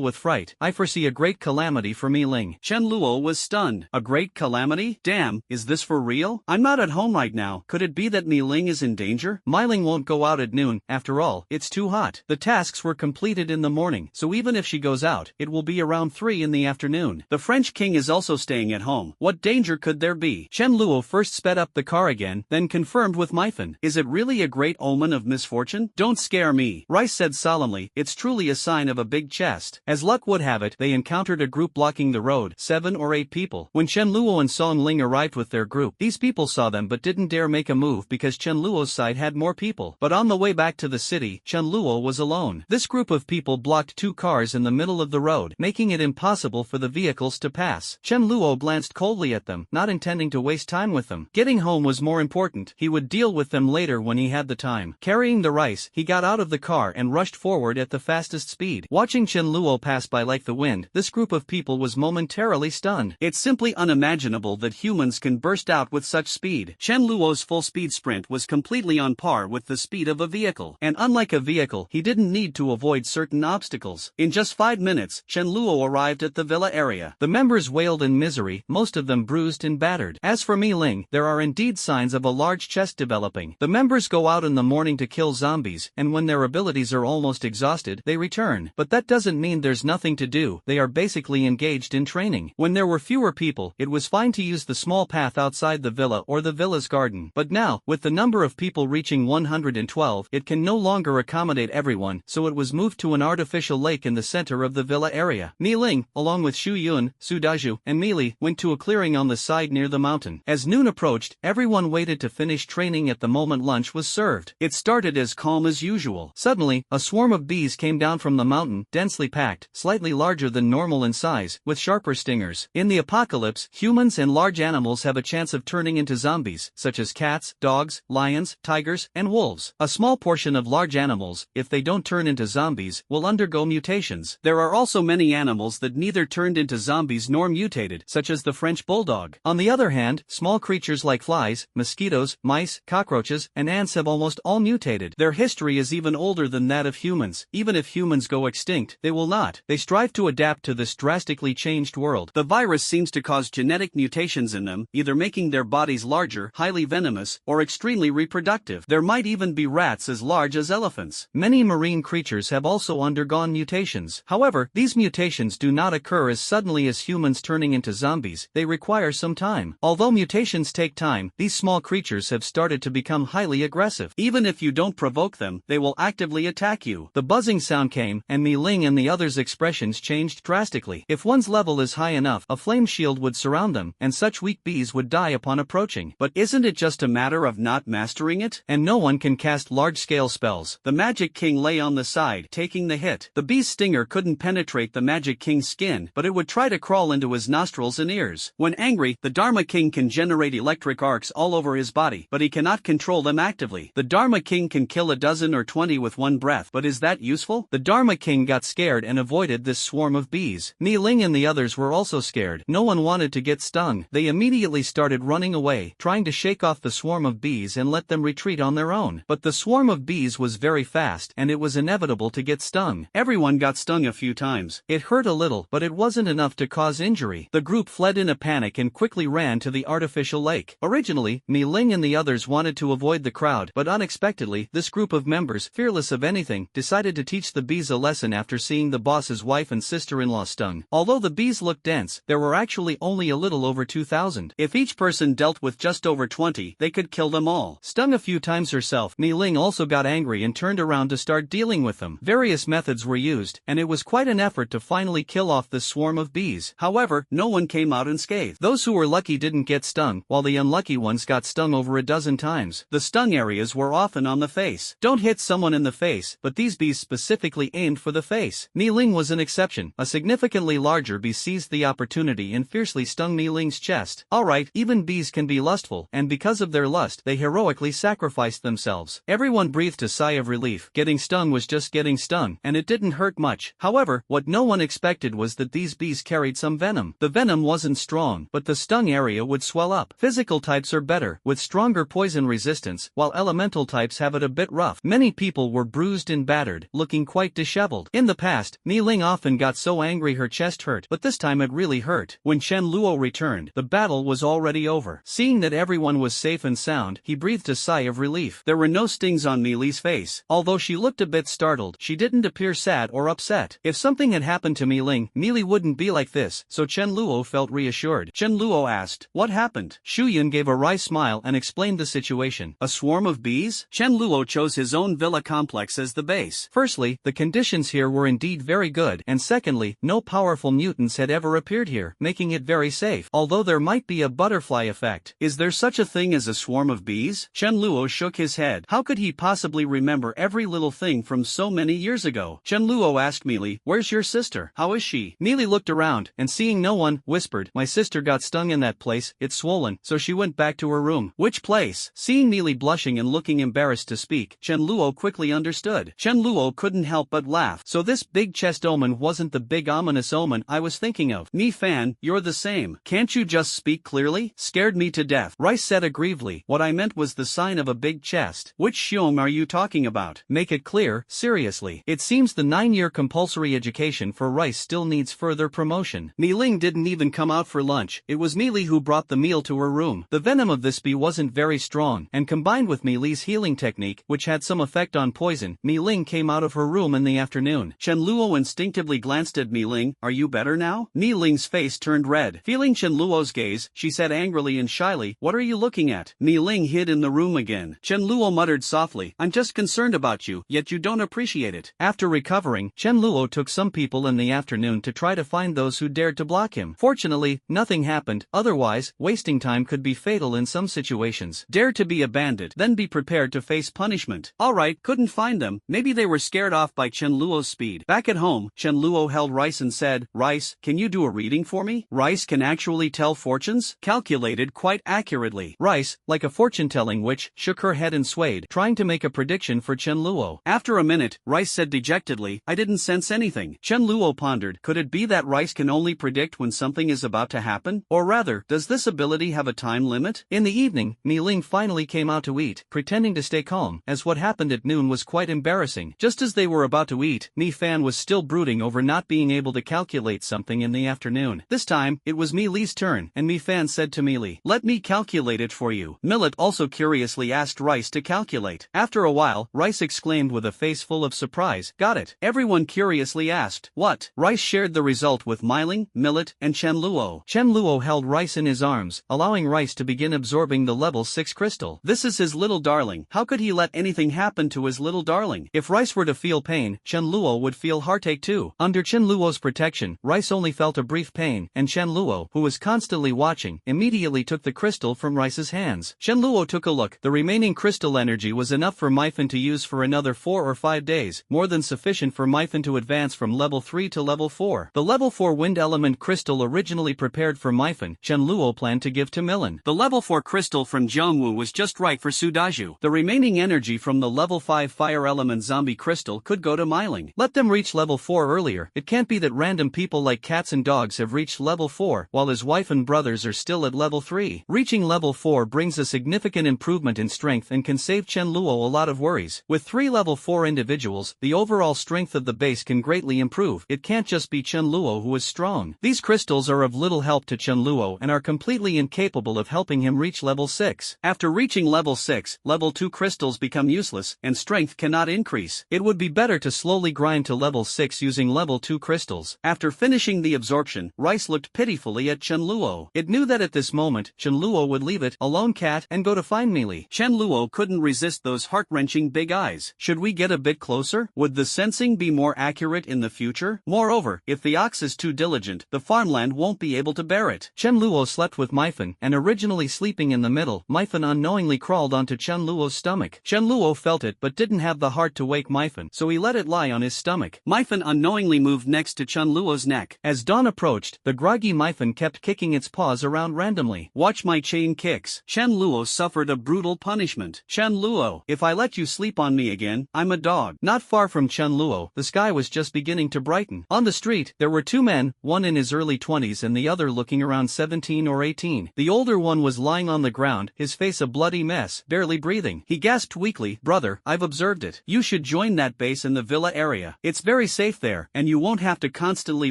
with fright. I foresee a great calamity for Mi Ling. Chen Luo was stunned. A great calamity? Damn, is this for real? I'm not at home right now. Could it be that Mi Ling is in danger? Mi Ling won't go out at noon. After all, it's too hot. The tasks were completed in the morning, so even if she goes out, it will be around 3 in the afternoon. The French king is also staying at home. What danger could there be? Chen Luo first sped up the car again, then confirmed with Mython. Is it really a great omen of misfortune? Don't scare me. Rice said solemnly, it's truly a sign of a big chest. As luck would have it, they encountered a group blocking the road, 7 or 8 people. When Chen Luo and Song Ling arrived with their group, these people saw them but didn't dare make a move because Chen Luo's side had more people. But on the way back to the city, Chen Luo was alone. This group of people blocked 2 cars in the middle of the road, making it impossible for the vehicles to pass. Chen Luo glanced coldly at them, not intending to waste time with them. Getting home was more important. He would deal with them later when he had the time. Carrying the rice, he got out of the car and rushed forward at the fastest speed. Watching Chen Luo pass by like the wind, this group of people was momentarily stunned. It's simply unimaginable that humans can burst out with such speed. Chen Luo's full-speed sprint was completely on par with the speed of a vehicle. And unlike a vehicle, he didn't need to avoid certain obstacles. In just 5 minutes, Chen Luo arrived at the villa area. The members wailed in misery, most of them bruised and battered. As for Mi Ling, there are indeed signs of a large chest developing. The members go out in the morning to kill zombies, and when their abilities are almost exhausted, they return. But that doesn't mean there's nothing to do. They are basically engaged in training. When there were fewer people, it was fine to use the small path outside the villa or the villa's garden. But now, with the number of people reaching 112, it can no longer accommodate everyone, so it was moved to an artificial lake in the center of the villa area. Mi Ling, along with Xu Yun, Su Daju, and Mi Li, went to a clearing on the side near the mountain. As noon approached, everyone waited to finish training at the moment lunch was served. It started as calm as usual. Suddenly, a swarm of bees came down from the mountain, densely packed, slightly larger than normal in size, with sharper stingers. In the apocalypse, humans and large animals have a chance of turning into zombies, such as cats, dogs, lions, tigers, and wolves. A small portion of large animals, if they don't turn into zombies, will undergo mutations. There are also many animals that neither turned into zombies nor mutated, such as the French bulldog. On the other hand, small creatures like flies, mosquitoes, mice, cockroaches, and ants have almost all mutated. Their history is even older than that of humans. Even if humans go extinct, they will not. They strive to adapt to this drastically changed world. The virus seems to cause genetic mutations in them, either making their bodies larger, highly venomous, or extremely reproductive. There might even be rats as large as elephants. Many marine creatures have also undergone mutations. However, these mutations do not occur as suddenly as humans turning into zombies. They require some time. Although mutations take time, these small creatures have started to become highly aggressive. Even if you don't provoke them, they will actively attack you. The buzzing sound came, and Mi Ling and the others' expressions changed drastically. If one's level is high enough, a flame shield would surround them, and such weak bees would die upon approaching. But isn't it just a matter of not mastering it? And no one can cast large-scale spells. The Magic King lay on the side, taking the hit. The bee's stinger couldn't penetrate the Magic King's skin, but it would try to crawl into his nostrils and ears. When angry, the Dharma King can generate electric arcs all over his body, but he cannot control them actively. The Dharma King can kill a dozen or 20 with one breath, but is that useful? The Dharma King got scared and avoided this swarm of bees. Mi Ling and the others were also scared. No one wanted to get stung. They immediately started running away, trying to shake off the swarm of bees and let them retreat on their own. But the swarm of bees was very fast, and it was inevitable to get stung. Everyone got stung a few times. It hurt a little, but it wasn't enough to cause injury. The group fled in a panic and quickly ran to the artificial lake. Originally, Mi Ling and the others wanted to avoid the crowd, but unexpectedly, this group of members, fearless of anything, decided to teach the bees a lesson after seeing the boss's wife and sister-in-law stung. Although the bees looked dense, there were actually only a little over 2,000. If each person dealt with just over 20, they could kill them all. Stung a few times herself, Mi Ling also got angry and turned around to start dealing with them. Various methods were used, and it was quite an effort to finally kill off this swarm of bees. However, no one came out unscathed. Those who were lucky didn't get stung, while the unlucky ones got stung over a dozen times. The stung areas were often on the face. Don't hit someone in the face, but these bees specifically aimed for the face. Mi Ling was an exception. A significantly larger bee seized the opportunity and fiercely stung Mi Ling's chest. Alright, even bees can be lustful, and because of their lust, they heroically sacrificed themselves. Everyone breathed a sigh of relief. Getting stung was just getting stung, and it didn't hurt much. However, what no one expected was that these bees carried some venom. The venom wasn't strong, but the stung area would swell up. Physical types are better, with stronger poison resistance, while elemental types have it a bit rough. Many people were bruised and battered, looking quite disheveled. In the past, Mi Ling often got so angry her chest hurt, but this time it really hurt. When Chen Luo returned, the battle was already over. Seeing that everyone was safe and sound, he breathed a sigh of relief. There were no stings on Mi Li's face. Although she looked a bit startled, she didn't appear sad or upset. If something had happened to Mi Ling, Mi Li wouldn't be like this, so Chen Luo felt reassured. Chen Luo asked, "What happened?" Shu Yun gave a wry smile and explained the situation. A swarm of bees? Chen Luo chose his own villa complex as the base. Firstly, the conditions here were indeed very good, and secondly, no powerful mutants had ever appeared here, making it very safe, although there might be a butterfly effect. Is there such a thing as a swarm of bees? Chen Luo shook his head. How could he possibly remember every little thing from so many years ago? Chen Luo asked Mi Li, "Where's your sister? How is she?" Mi Li looked around, and seeing no one, whispered, "My sister got stung in that place, it's swollen, so she went back to her room." "Which place?" Seeing Mi Li blushing and looking embarrassed to speak, Chen Luo quickly understood. Chen Luo couldn't help but laugh. So this big chest omen wasn't the big ominous omen I was thinking of. Mi Fan, you're the same. Can't you just speak clearly? Scared me to death. Rice said aggrievedly. What I meant was the sign of a big chest. Which Xiong are you talking about? Make it clear, seriously. It seems the 9-year compulsory education for Rice still needs further promotion. Mi Ling didn't even come out for lunch. It was Mi Li who brought the meal to her room. The venom of this bee wasn't very strong, and combined with Mi Li's healing technique, which had some effect on poison, Mi Ling came out of her room in the afternoon. Chen Luo instinctively glanced at Mi Ling. "Are you better now?" Mi Ling's face turned red. Feeling Chen Luo's gaze, she said angrily and shyly, "What are you looking at?" Mi Ling hid in the room again. Chen Luo muttered softly, "I'm just concerned about you, yet you don't appreciate it." After recovering, Chen Luo took some people in the afternoon to try to find those who dared to block him. Fortunately, nothing happened, otherwise, wasting time could be fatal in some situations. Dare to be a bandit, then be prepared to face punishment. Alright, couldn't find them, maybe they were scared off by Chen Luo's speed. Back at home, Chen Luo held Rice and said, "Rice, can you do a reading for me?" Rice can actually tell fortunes? Calculated quite accurately. Rice, like a fortune-telling witch, shook her head and swayed, trying to make a prediction for Chen Luo. After a minute, Rice said dejectedly, "I didn't sense anything." Chen Luo pondered, could it be that Rice can only predict when something is about to happen? Or rather, does this ability have a time limit? In the evening, Mi Ling finally came out to eat, pretending to stay calm, as what happened at noon was quite embarrassing embarrassing. Just as they were about to eat, Mi Fan was still brooding over not being able to calculate something in the afternoon. This time, it was Mi Li's turn, and Mi Fan said to Mi Li, "Let me calculate it for you." Millet also curiously asked Rice to calculate. After a while, Rice exclaimed with a face full of surprise, "Got it." Everyone curiously asked, "What?" Rice shared the result with Myling, Millet, and Chen Luo. Chen Luo held Rice in his arms, allowing Rice to begin absorbing the level 6 crystal. This is his little darling. How could he let anything happen to his little darling? If Rice were to feel pain, Chen Luo would feel heartache too. Under Chen Luo's protection, Rice only felt a brief pain, and Chen Luo, who was constantly watching, immediately took the crystal from Rice's hands. Chen Luo took a look. The remaining crystal energy was enough for Myfan to use for another 4 or 5 days, more than sufficient for Myfan to advance from level 3 to level 4. The level 4 wind element crystal originally prepared for Myfan, Chen Luo planned to give to Milan. The level 4 crystal from Jiangwu was just right for Sudaju. The remaining energy from the level 5 fire element zombie crystal could go to Myling. Let them reach level 4 earlier. It can't be that random people like cats and dogs have reached level 4, while his wife and brothers are still at level 3. Reaching level 4 brings a significant improvement in strength and can save Chen Luo a lot of worries. With 3 level 4 individuals, the overall strength of the base can greatly improve. It can't just be Chen Luo who is strong. These crystals are of little help to Chen Luo and are completely incapable of helping him reach level 6. After reaching level 6, level 2 crystals become useless, and strength cannot increase. It would be better to slowly grind to level 6 using level 2 crystals. After finishing the absorption, Rice looked pitifully at Chen Luo. It knew that at this moment, Chen Luo would leave it, alone cat, and go to find Meili. Chen Luo couldn't resist those heart-wrenching big eyes. Should we get a bit closer? Would the sensing be more accurate in the future? Moreover, if the ox is too diligent, the farmland won't be able to bear it. Chen Luo slept with Myfan, and originally sleeping in the middle, Myfan unknowingly crawled onto Chen Luo's stomach. Chen Luo felt it but didn't have the heart to wake Myfan, so he let it lie on his stomach. Myfan unknowingly moved next to Chen Luo's neck. As dawn approached, the groggy Myfan kept kicking its paws around randomly. "Watch my chain kicks." Chen Luo suffered a brutal punishment. "Chen Luo, if I let you sleep on me again, I'm a dog." Not far from Chen Luo, the sky was just beginning to brighten. On the street, there were 2 men, one in his early 20s and the other looking around 17 or 18. The older one was lying on the ground, his face a bloody mess, barely breathing. He gasped weakly, "Brother, I've observed it. You should join that base in the villa area. It's very safe there, and you won't have to constantly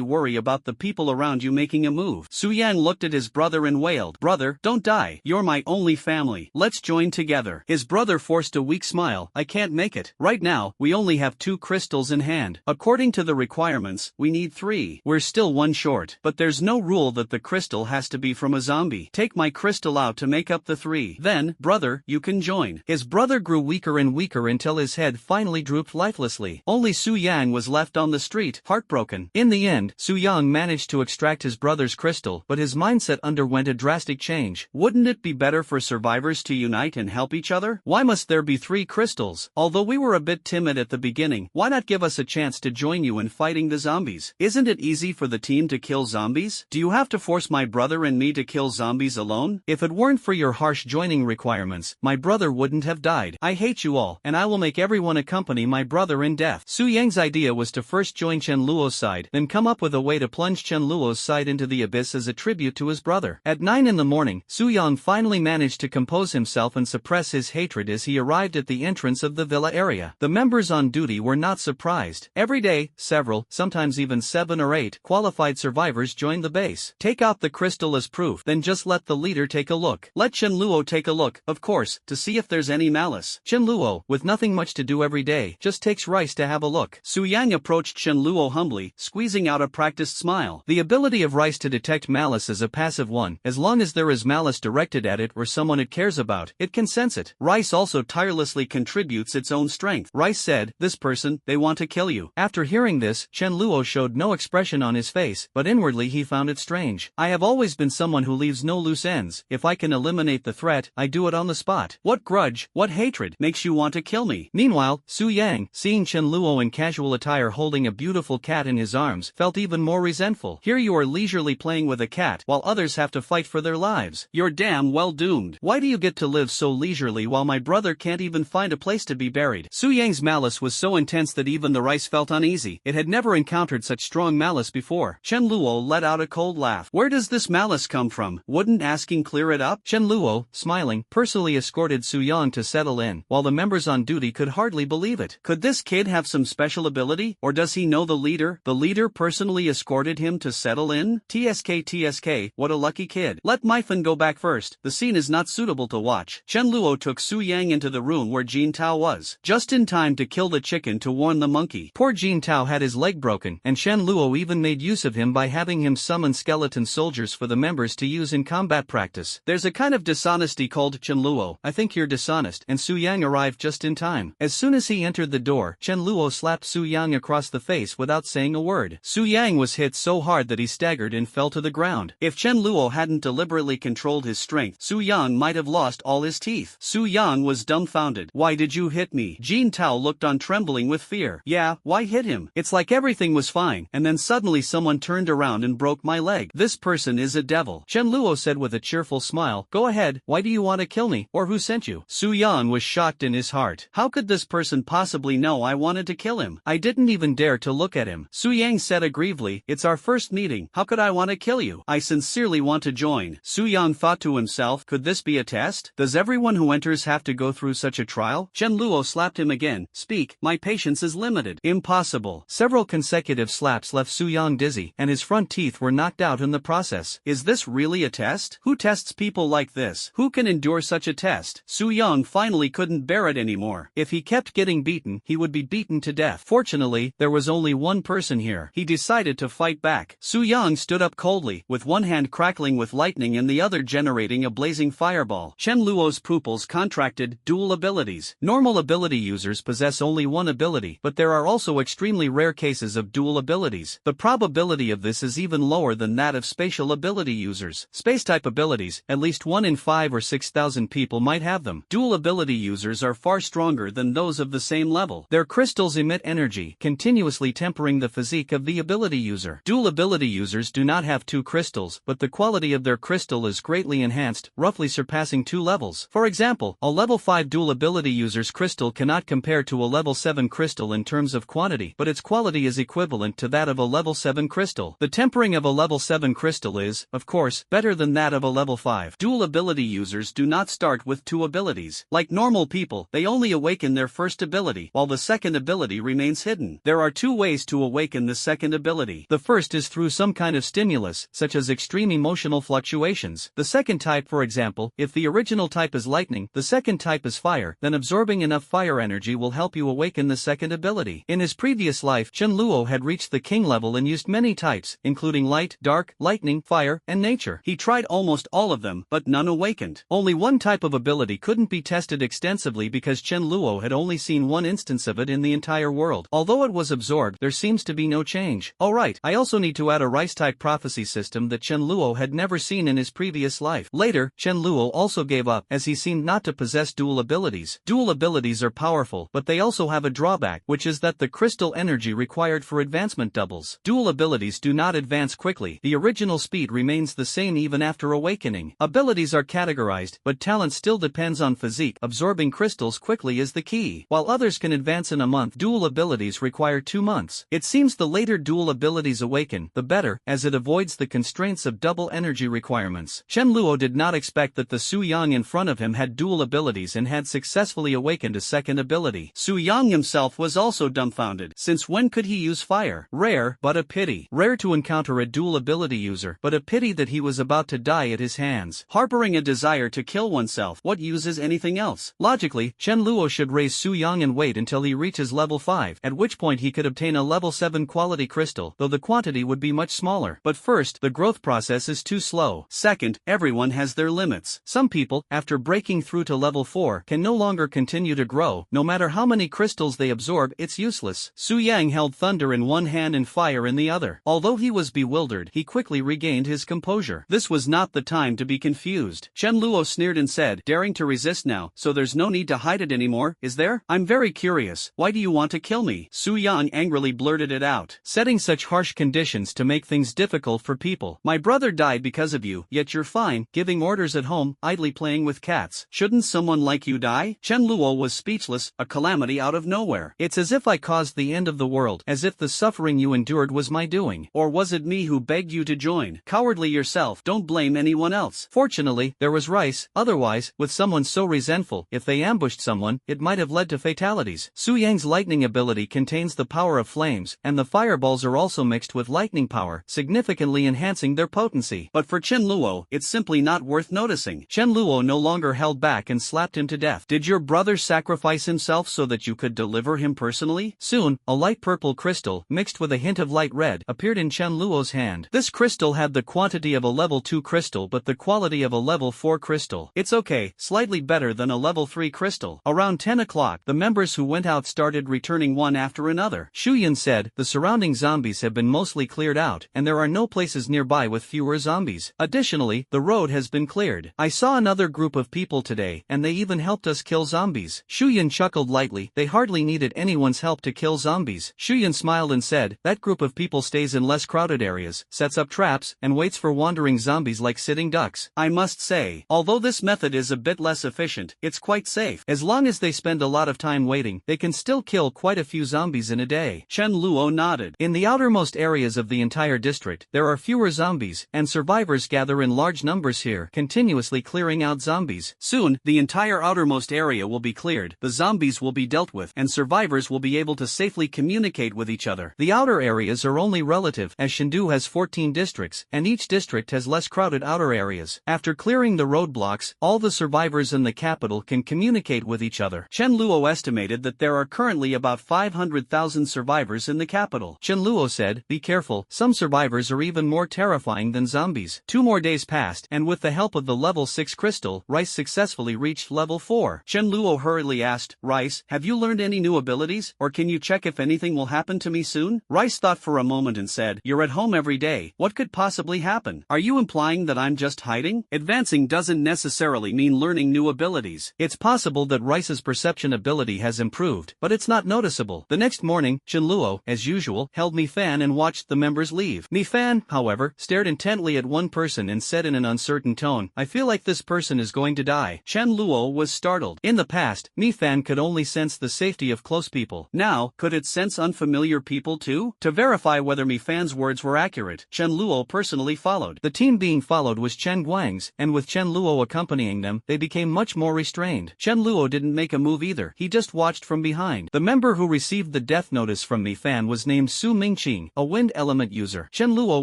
worry about the people around you making a move." Su Yang looked at his brother and wailed, "Brother, don't die. You're my only family. Let's join together." His brother forced a weak smile, "I can't make it. Right now, we only have 2 crystals in hand. According to the requirements, we need 3. We're still 1 short. But there's no rule that the crystal has to be from a zombie. Take my crystal out to make up the 3. Then, brother, you can join." His brother grew weaker and weaker until his head finally drooped lifelessly. Only Su Yang was left on the street, heartbroken. In the end, Su Yang managed to extract his brother's crystal, but his mindset underwent a drastic change. Wouldn't it be better for survivors to unite and help each other? Why must there be 3 crystals? Although we were a bit timid at the beginning, why not give us a chance to join you in fighting the zombies? Isn't it easy for the team to kill zombies? Do you have to force my brother and me to kill zombies alone? If it weren't for your harsh joining requirements, my brother wouldn't have died. I hate you all, and I will make everyone accompany my brother in death. Su Yang's idea was to first join Chen Luo's side, then come up with a way to plunge Chen Luo's side into the abyss as a tribute to his brother. At 9 in the morning, Su Yang finally managed to compose himself and suppress his hatred as he arrived at the entrance of the villa area. The members on duty were not surprised. Every day, several, sometimes even 7 or 8, qualified survivors joined the base. Take out the crystal as proof, then just let the leader take a look. Let Chen Luo take a look, of course, to see if there's any malice. Chen Luo, with nothing much to do every day, just takes Rice to have a look. Su Yang approached Chen Luo humbly, squeezing out a practiced smile. The ability of Rice to detect malice is a passive one. As long as there is malice directed at it or someone it cares about, it can sense it. Rice also tirelessly contributes its own strength. Rice said, "This person, they want to kill you." After hearing this, Chen Luo showed no expression on his face, but inwardly he found it strange. "I have always been someone who leaves no loose ends. If I can eliminate the threat, I do it on the spot. What grudge, what hatred, makes you want to kill me?" Meanwhile, Su Yang, seeing Chen Luo in casual attire holding a beautiful cat in his arms, felt even more resentful. Here you are leisurely playing with a cat, while others have to fight for their lives. You're damn well doomed. Why do you get to live so leisurely while my brother can't even find a place to be buried? Su Yang's malice was so intense that even the rice felt uneasy. It had never encountered such strong malice before. Chen Luo let out a cold laugh. "Where does this malice come from? Wouldn't asking clear it up?" Chen Luo, smiling, personally escorted Su Yang to settle in, while the members on duty could hardly believe believe it. Could this kid have some special ability? Or does he know the leader? The leader personally escorted him to settle in? TSK, what a lucky kid. Let Myfan go back first. The scene is not suitable to watch. Chen Luo took Su Yang into the room where Jin Tao was, just in time to kill the chicken to warn the monkey. Poor Jin Tao had his leg broken, and Chen Luo even made use of him by having him summon skeleton soldiers for the members to use in combat practice. There's a kind of dishonesty called Chen Luo. I think you're dishonest, and Su Yang arrived just in time. As soon as he entered the door, Chen Luo slapped Su Yang across the face without saying a word. Su Yang was hit so hard that he staggered and fell to the ground. If Chen Luo hadn't deliberately controlled his strength, Su Yang might have lost all his teeth. Su Yang was dumbfounded. Why did you hit me? Jin Tao looked on, trembling with fear. Yeah, why hit him? It's like everything was fine, and then suddenly someone turned around and broke my leg. This person is a devil. Chen Luo said with a cheerful smile. Go ahead, why do you want to kill me, or who sent you? Su Yang was shocked in his heart. How could this person possibly know I wanted to kill him? I didn't even dare to look at him. Su Yang said aggrievely. It's our first meeting. How could I want to kill you? I sincerely want to join. Su Yang thought to himself, could this be a test? Does everyone who enters have to go through such a trial? Chen Luo slapped him again. Speak, my patience is limited. Impossible. Several consecutive slaps left Su Yang dizzy, and his front teeth were knocked out in the process. Is this really a test? Who tests people like this? Who can endure such a test? Su Yang finally couldn't bear it anymore. If he kept getting beaten, he would be beaten to death. Fortunately, there was only one person here. He decided to fight back. Su Yang stood up coldly, with one hand crackling with lightning and the other generating a blazing fireball. Chen Luo's pupils contracted. Dual abilities. Normal ability users possess only one ability, but there are also extremely rare cases of dual abilities. The probability of this is even lower than that of spatial ability users. Space-type abilities, at least 1 in 5 or 6,000 people might have them. Dual ability users are far stronger than those of the same level. Their crystals emit energy, continuously tempering the physique of the ability user. Dual ability users do not have 2 crystals, but the quality of their crystal is greatly enhanced, roughly surpassing 2 levels. For example, a level 5 dual ability user's crystal cannot compare to a level 7 crystal in terms of quantity, but its quality is equivalent to that of a level 7 crystal. The tempering of a level 7 crystal is, of course, better than that of a level 5. Dual ability users do not start with 2 abilities. Like normal people, they only awaken their first ability, while the second ability remains hidden. There are 2 ways to awaken the second ability. The first is through some kind of stimulus, such as extreme emotional fluctuations. The second type, for example, if the original type is lightning, the second type is fire, then absorbing enough fire energy will help you awaken the second ability. In his previous life, Chen Luo had reached the king level and used many types, including light, dark, lightning, fire, and nature. He tried almost all of them, but none awakened. Only one type of ability couldn't be tested extensively because Chen Luo had only seen one instance of it in the entire world. Although it was absorbed, there seems to be no change. Alright, I also need to add a rice-type prophecy system that Chen Luo had never seen in his previous life. Later, Chen Luo also gave up, as he seemed not to possess dual abilities. Dual abilities are powerful, but they also have a drawback, which is that the crystal energy required for advancement doubles. Dual abilities do not advance quickly. The original speed remains the same even after awakening. Abilities are categorized, but talent still depends on physique. Absorbing crystals quickly is the key. While others can advance in a month, dual abilities require 2 months. It seems the later dual abilities awaken, the better, as it avoids the constraints of double energy requirements. Chen Luo did not expect that the Su Yang in front of him had dual abilities and had successfully awakened a second ability. Su Yang himself was also dumbfounded. Since when could he use fire? Rare, but a pity. Rare to encounter a dual ability user, but a pity that he was about to die at his hands. Harboring a desire to kill oneself, what uses anything else? Logically, Chen Luo should raise Su Yang and wait until he reaches level 5, at which point he could obtain a level 7 quality crystal, though the quantity would be much smaller. But first, the growth process is too slow. Second, everyone has their limits. Some people, after breaking through to level 4, can no longer continue to grow. No matter how many crystals they absorb, it's useless. Su Yang held thunder in one hand and fire in the other. Although he was bewildered, he quickly regained his composure. This was not the time to be confused. Chen Luo sneered and said, daring to resist now, so there's no need to hide it anymore, is there? I'm very curious. Why do you want to kill me? Su Yang angrily blurted it out. Setting such harsh conditions to make things difficult for people. My brother died because of you, yet you're fine, giving orders at home, idly playing with cats. Shouldn't someone like you die? Chen Luo was speechless, a calamity out of nowhere. It's as if I caused the end of the world, as if the suffering you endured was my doing. Or was it me who begged you to join? Cowardly yourself, don't blame anyone else. Fortunately, there was rice, otherwise, with someone so resentful, if they ambushed someone, it might have led to fatalities. Su Yang's lightning ability contains the power of flames, and the fireballs are also mixed with lightning power, significantly enhancing their potency. But for Chen Luo, it's simply not worth noticing. Chen Luo no longer held back and slapped him to death. Did your brother sacrifice himself so that you could deliver him personally? Soon, a light purple crystal, mixed with a hint of light red, appeared in Chen Luo's hand. This crystal had the quantity of a level 2 crystal but the quality of a level 4 crystal. It's okay, slightly better than a level 3 crystal. Around 10 o'clock, the members who went out started returning one after another. Shu Yan said, the surrounding zombies have been mostly cleared out, and there are no places nearby with fewer zombies. Additionally, the road has been cleared. I saw another group of people today, and they even helped us kill zombies. Shu Yan chuckled lightly, they hardly needed anyone's help to kill zombies. Shu Yan smiled and said, that group of people stays in less crowded areas, sets up traps, and waits for wandering zombies like sitting ducks. I must say, although this method is a bit less efficient, it's quite safe. As long as they spend a lot of time waiting, they can still kill quite a few zombies in a day. Chen Luo nodded. In the outermost areas of the entire district, there are fewer zombies, and survivors gather in large numbers here, continuously clearing out zombies. Soon, the entire outermost area will be cleared, the zombies will be dealt with, and survivors will be able to safely communicate with each other. The outer areas are only relative, as Shindu has 14 districts, and each district has less crowded outer areas. After clearing the roadblocks, all the survivors in the capital can communicate with each other. Chen Luo estimated that there are currently about 500,000 survivors in the capital. Chen Luo said, be careful, some survivors are even more terrifying than zombies. 2 more days passed, and with the help of the level 6 crystal, Rice successfully reached level 4. Chen Luo hurriedly asked, Rice, have you learned any new abilities, or can you check if anything will happen to me soon? Rice thought for a moment and said, you're at home every day, what could possibly happen? Are you implying that I'm just hiding? Advancing doesn't necessarily mean learning new abilities. It's possible that Rice's perception ability has improved, but it's not noticeable. The next morning, Chen Luo, as usual, held Mi Fan and watched the members leave. Mi Fan, however, stared intently at one person and said in an uncertain tone, I feel like this person is going to die. Chen Luo was startled. In the past, Mi Fan could only sense the safety of close people. Now, could it sense unfamiliar people too? To verify whether Mi Fan's words were accurate, Chen Luo personally followed. The team being followed was Chen Guang's, and with Chen Luo accompanying them, they became much more restrained. Chen Luo didn't make a move either, he just watched from behind. The member who received the death notice from Mi Fan was named Su Mingqing, a wind element user. Chen Luo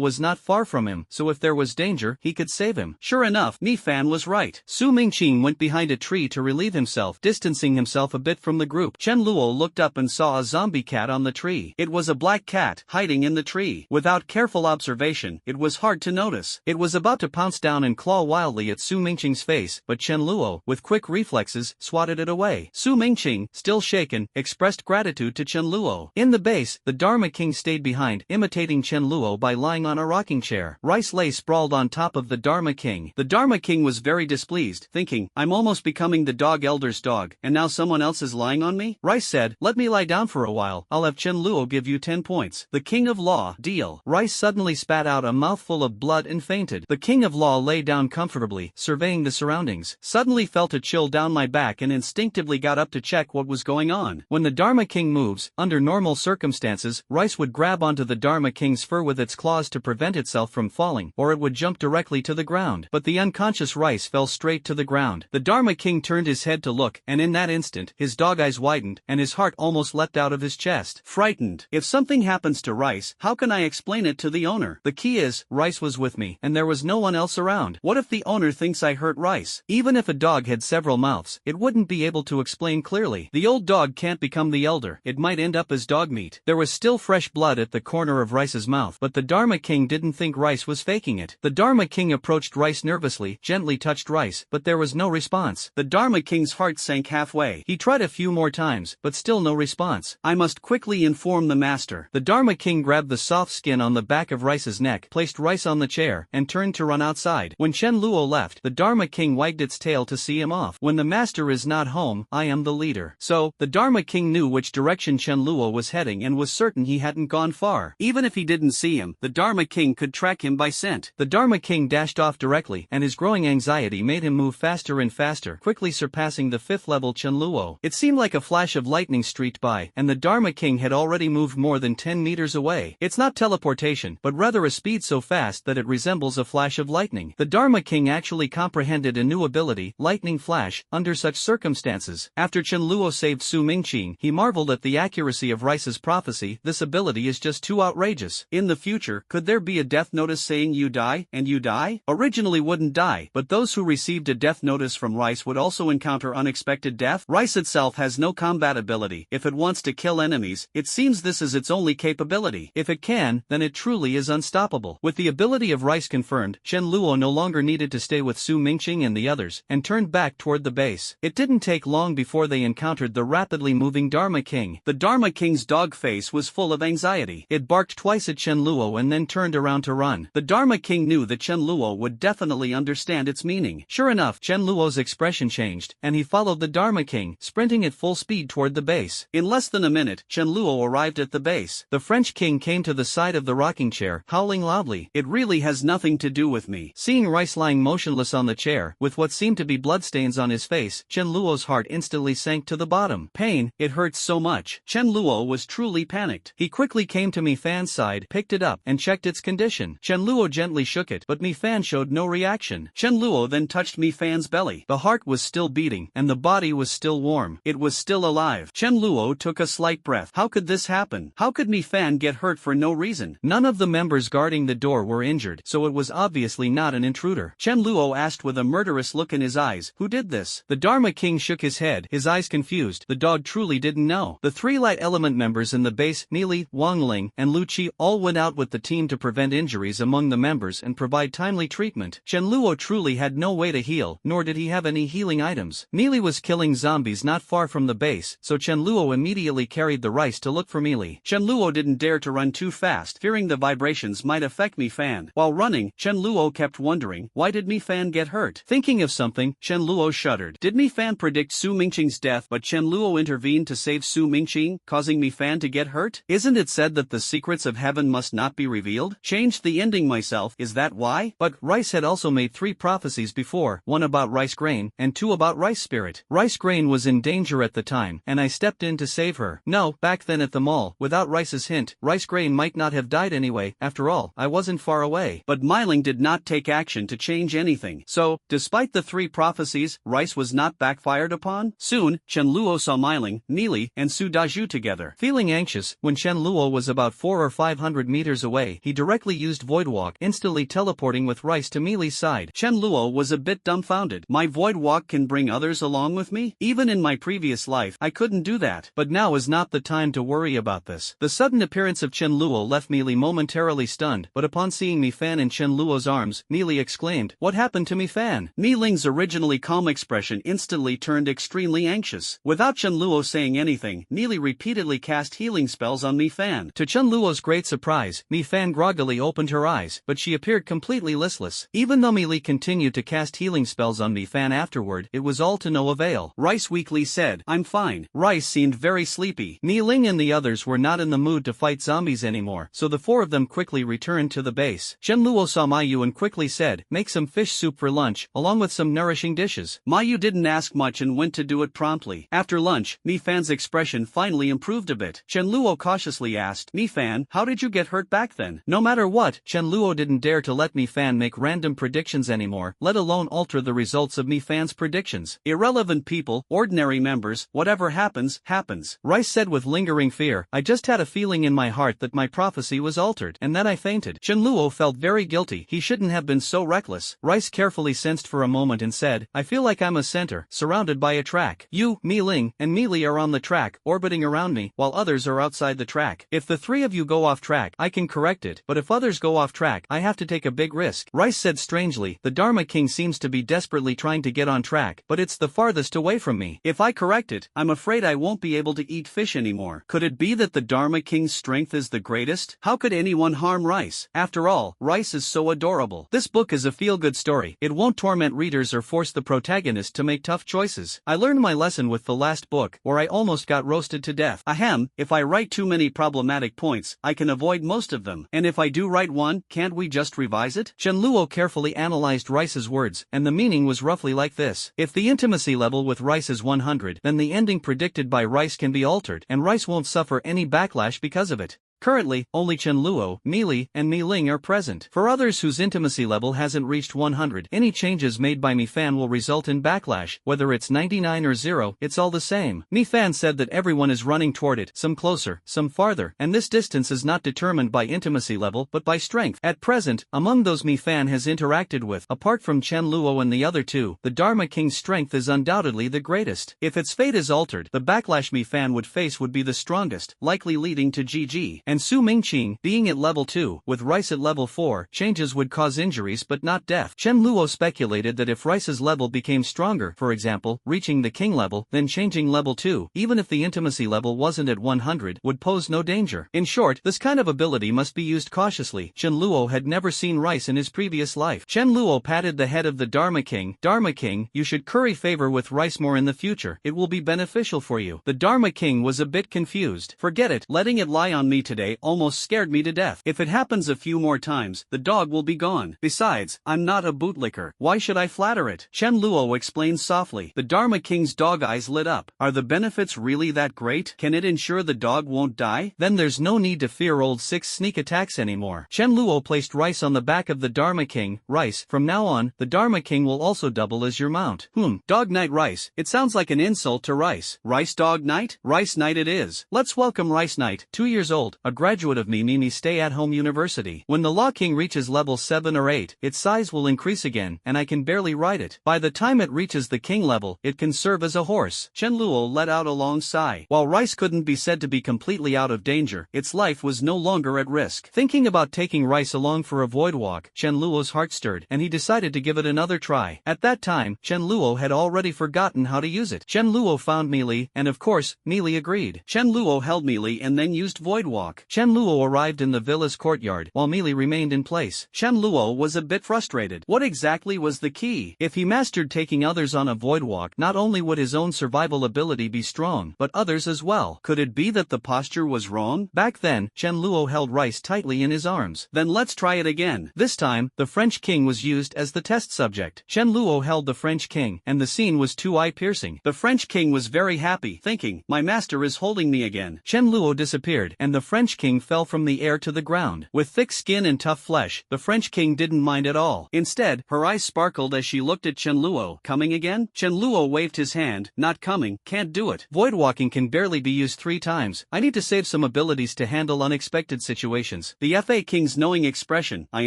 was not far from him, so if there was danger, he could save him. Sure enough, Mi Fan was right. Su Mingqing went behind a tree to relieve himself, distancing himself a bit from the group. Chen Luo looked up and saw a zombie cat on the tree. It was a black cat, hiding in the tree. Without careful observation, it was hard to notice. It was about to pounce down and claw wildly at Su Mingqing's face, but Chen Luo, with quick reflexes, swatted it away. Su Mingqing, still shaken, expressed gratitude to Chen Luo. In the base, the Dharma King stayed behind, imitating Chen Luo by lying on a rocking chair. Rice lay sprawled on top of the Dharma King. The Dharma King was very displeased, thinking, I'm almost becoming the dog elder's dog, and now someone else is lying on me? Rice said, let me lie down for a while, I'll have Chen Luo give you 10 points. The King of Law, deal. Rice suddenly spat out a mouthful of blood and fainted. The King of Law lay down comfortably, surveying the surroundings. Suddenly felt a chill down my back and instinctively got up to check what was going on. When the Dharma King moves, under normal circumstances, Rice would grab onto the Dharma King's fur with its claws to prevent itself from falling, or it would jump directly to the ground. But the unconscious Rice fell straight to the ground. The Dharma King turned his head to look, and in that instant, his dog eyes widened, and his heart almost leapt out of his chest. Frightened. If something happens to Rice, how can I explain it to the owner? The key is, Rice was with me, and there was no one else around. What if the owner thinks I hurt Rice? Even if a dog had several mouths, it wouldn't be able to explain clearly. The old dog can't become the elder, it might end up as dog meat. There was still fresh blood at the corner of Rice's mouth, but the Dharma King didn't think Rice was faking it. The Dharma King approached Rice nervously, gently touched Rice, but there was no response. The Dharma King's heart sank halfway. He tried a few more times, but still no response. I must quickly inform the master. The Dharma King grabbed the soft skin on the back of Rice's neck, placed Rice on the chair, and turned to run outside. When Chen Luo left, the Dharma King wagged its tail to see him off. When the master is not home, I am the leader. So, the Dharma King knew which direction Chen Luo was heading and was certain he hadn't gone far. Even if he didn't see him, the Dharma King could track him by scent. The Dharma King dashed off directly, and his growing anxiety made him move faster and faster, quickly surpassing the 5th level Chen Luo. It seemed like a flash of lightning streaked by, and the Dharma King had already moved more than 10 meters away. It's not teleportation, but rather a speed so fast that it resembles a flash of lightning. The Dharma King actually comprehended a new ability, Lightning Flash, under such circumstances. After Chen Luo saved Su Mingqing. He marveled at the accuracy of Rice's prophecy. This ability is just too outrageous. In the future, could there be a death notice saying you die, and you die? Originally wouldn't die, but those who received a death notice from Rice would also encounter unexpected death. Rice itself has no combat ability. If it wants to kill enemies, it seems this is its only capability. If it can, then it truly is unstoppable. With the ability of Rice confirmed, Chen Luo no longer needed to stay with Su Mingqing and the others, and turned back toward the base. It didn't take long before they encountered the rapidly moving Dharma King. The Dharma King's dog face was full of anxiety. It barked twice at Chen Luo and then turned around to run. The Dharma King knew that Chen Luo would definitely understand its meaning. Sure enough, Chen Luo's expression changed, and he followed the Dharma King, sprinting at full speed toward the base. In less than a minute, Chen Luo arrived at the base. The French king came to the side of the rocking chair, howling loudly. It really has nothing to do with me. Seeing Rice lying motionless on the chair, with what seemed to be bloodstains on his face, Chen Luo's heart instantly sank to the bottom. Pain, it hurts so much. Chen Luo was truly panicked. He quickly came to Mi Fan's side, picked it up, and checked its condition. Chen Luo gently shook it, but Mi Fan showed no reaction. Chen Luo then touched Mi Fan's belly. The heart was still beating, and the body was still warm. It was still alive. Chen Luo took a slight breath. How could this happen? How could Mi Fan get hurt for no reason? None of the members guarding the door were injured, so it was obviously not an intruder. Chen Luo asked with a murderous look in his eyes, who did this? The Dharma King shook his head, his eyes confused. The dog truly didn't know. The three light element members in the base, Neely, Wang Ling, and Lu Qi, all went out with the team to prevent injuries among the members and provide timely treatment. Chen Luo truly had no way to heal, nor did he have any healing items. Neely was killing zombies not far from the base, so Chen Luo immediately carried the rice to look for Mealy. Chen Luo didn't dare to run too fast, fearing the vibrations might affect Mi Fan. While running, Chen Luo kept wondering, why did Mi Fan get hurt? Thinking of something, Chen Luo shuddered. Did Mi Fan predict Su Mingqing's death, but Chen Luo intervened to save Su Mingqing, causing Mi Fan to get hurt? Isn't it said that the secrets of heaven must not be revealed? Changed the ending myself, is that why? But Rice had also made 3 prophecies before, one about rice grain, and 2 about rice spirit. Rice grain was in danger at the time, and I stepped in to save her. No, back then at the mall, without Rice's hint, rice grain might not have died anyway. After all, I wasn't far away. But Myling did not take action to change anything. So, despite the 3 prophecies, Rice was not backfired upon? Soon, Chen Luo saw Myling, Neely, and Su Daju together. Feeling anxious, when Chen Luo was about 400 or 500 meters away, he directly used Void Walk, instantly teleporting with Rice to Mealy's side. Chen Luo was a bit dumbfounded. My Void Walk can bring others along with me? Even in my previous life, I couldn't do that. But now is not the time to worry about this. The sudden appearance of Chen Luo left Mealy momentarily stunned, but upon seeing Mi Fan in Chen Luo's arms, Neely exclaimed, "What happened to Mi Fan?" Neeling's originally calm expression instantly turned extremely anxious. Without Chen Luo saying anything, Neely repeatedly cast healing spells on Mi Fan. To Chen Luo's great surprise, Mi Fan groggily opened her eyes, but she appeared completely listless. Even though Mealy continued to cast healing spells on Mi Fan afterward, it was all to no avail. Rice weakly said, "I'm fine." Rice seemed very sleepy. Neeling and the others were not in the mood to fight zombies anymore, so the 4 of them quickly returned to the base. Chen Luo saw Mayu and quickly said, "Make some fish soup for lunch, along with some nourishing dishes." Mayu didn't ask much and went to do it promptly. After lunch, Mi Fan's expression finally improved a bit. Chen Luo cautiously asked, "Mi Fan, how did you get hurt back then?" No matter what, Chen Luo didn't dare to let Mi Fan make random predictions anymore, let alone alter the results of Mi Fan's predictions. Irrelevant people, ordinary members, whatever happens, happens. Rice said with lingering fear, "I just had a feeling in my heart that my prophecy was altered, and then I fainted." Chen Luo felt very guilty. He shouldn't have been so reckless. Rice carefully sensed for a moment and said, "I feel like I'm a center, surrounded by a track. You, Mi Ling, and Mealy are on the track, orbiting around me, while others are outside the track. If the 3 of you go off track, I can correct it, but if others go off track, I have to take a big risk." Rice said strangely, "The Dharma King seems to be desperately trying to get on track, but it's the farthest away from me. If I correct it, I'm afraid I won't be able to eat fish anymore." Could it be that the Dharma King's strength is the greatest? How could anyone harm Rice? After all, Rice is so adorable. This book is a feel-good story. It won't torment readers or force the protagonist to make tough choices. I learned my lesson with the last book, where I almost got roasted to death. Ahem, if I write too many problematic points, I can avoid most of them. And if I do write one, can't we just revise it? Chen Luo carefully analyzed Rice's words, and the meaning was roughly like this. If the intimacy level with Rice is 100, then the ending predicted by Rice can be altered, and Rice won't suffer any backlash because of it. Currently, only Chenluo, Meili, and Mi-Ling are present. For others whose intimacy level hasn't reached 100, any changes made by Mi-Fan will result in backlash, whether it's 99 or 0, it's all the same. Mi-Fan said that everyone is running toward it, some closer, some farther, and this distance is not determined by intimacy level but by strength. At present, among those Mi-Fan has interacted with, apart from Chenluo and the other two, the Dharma King's strength is undoubtedly the greatest. If its fate is altered, the backlash Mi-Fan would face would be the strongest, likely leading to GG. And Su Mingqing, being at level 2, with Rice at level 4, changes would cause injuries but not death. Chenluo speculated that if Rice's level became stronger, for example, reaching the king level, then changing level 2, even if the intimacy level wasn't at 100, would pose no danger. In short, this kind of ability must be used cautiously. Chenluo had never seen Rice in his previous life. Chenluo patted the head of the Dharma King. Dharma King, you should curry favor with Rice more in the future. It will be beneficial for you. The Dharma King was a bit confused. Forget it, letting it lie on me today almost scared me to death. If it happens a few more times, the dog will be gone. Besides, I'm not a bootlicker. Why should I flatter it? Chenluo explained softly. The Dharma King's dog eyes lit up. Are the benefits really that great? Can it ensure the dog won't die? Then there's no need to fear old 6 sneak attacks anymore. Chenluo placed Rice on the back of the Dharma King. Rice, from now on, the Dharma King will also double as your mount. Dog Knight Rice. It sounds like an insult to Rice. Rice Dog Knight? Rice Knight it is. Let's welcome Rice Knight, 2 years old, a graduate of Mimi Stay-at-Home University. When the Law King reaches level 7 or 8, its size will increase again, and I can barely ride it. By the time it reaches the king level, it can serve as a horse. Chenluo let out a long sigh. While Rice couldn't be said to be completely out of danger, its life was no longer at risk. Thinking about taking Rice along for a void walk, Chenluo's heart stirred, and he decided to give it another try. At that time, Chenluo had already forgotten how to use it. Chenluo found Meili, and of course, Meili agreed. Chenluo held Meili and then used void walk. Chenluo arrived in the villa's courtyard, while Meili remained in place. Chenluo was a bit frustrated. What exactly was the key? If he mastered taking others on a void walk, not only would his own survival ability be strong, but others as well. Could it be that the posture was wrong? Back then, Chenluo held Rice tightly in his arms. Then let's try it again. This time, the French king was used as the test subject. Chenluo held the French king, and the scene was too eye-piercing. The French king was very happy, thinking, my master is holding me again. Chenluo disappeared, and the French king fell from the air to the ground. With thick skin and tough flesh, the French king didn't mind at all. Instead, her eyes sparkled as she looked at Chenluo. Coming again? Chenluo waved his hand. Not coming, can't do it. Void walking can barely be used 3 times. I need to save some abilities to handle unexpected situations. The FA King's knowing expression, I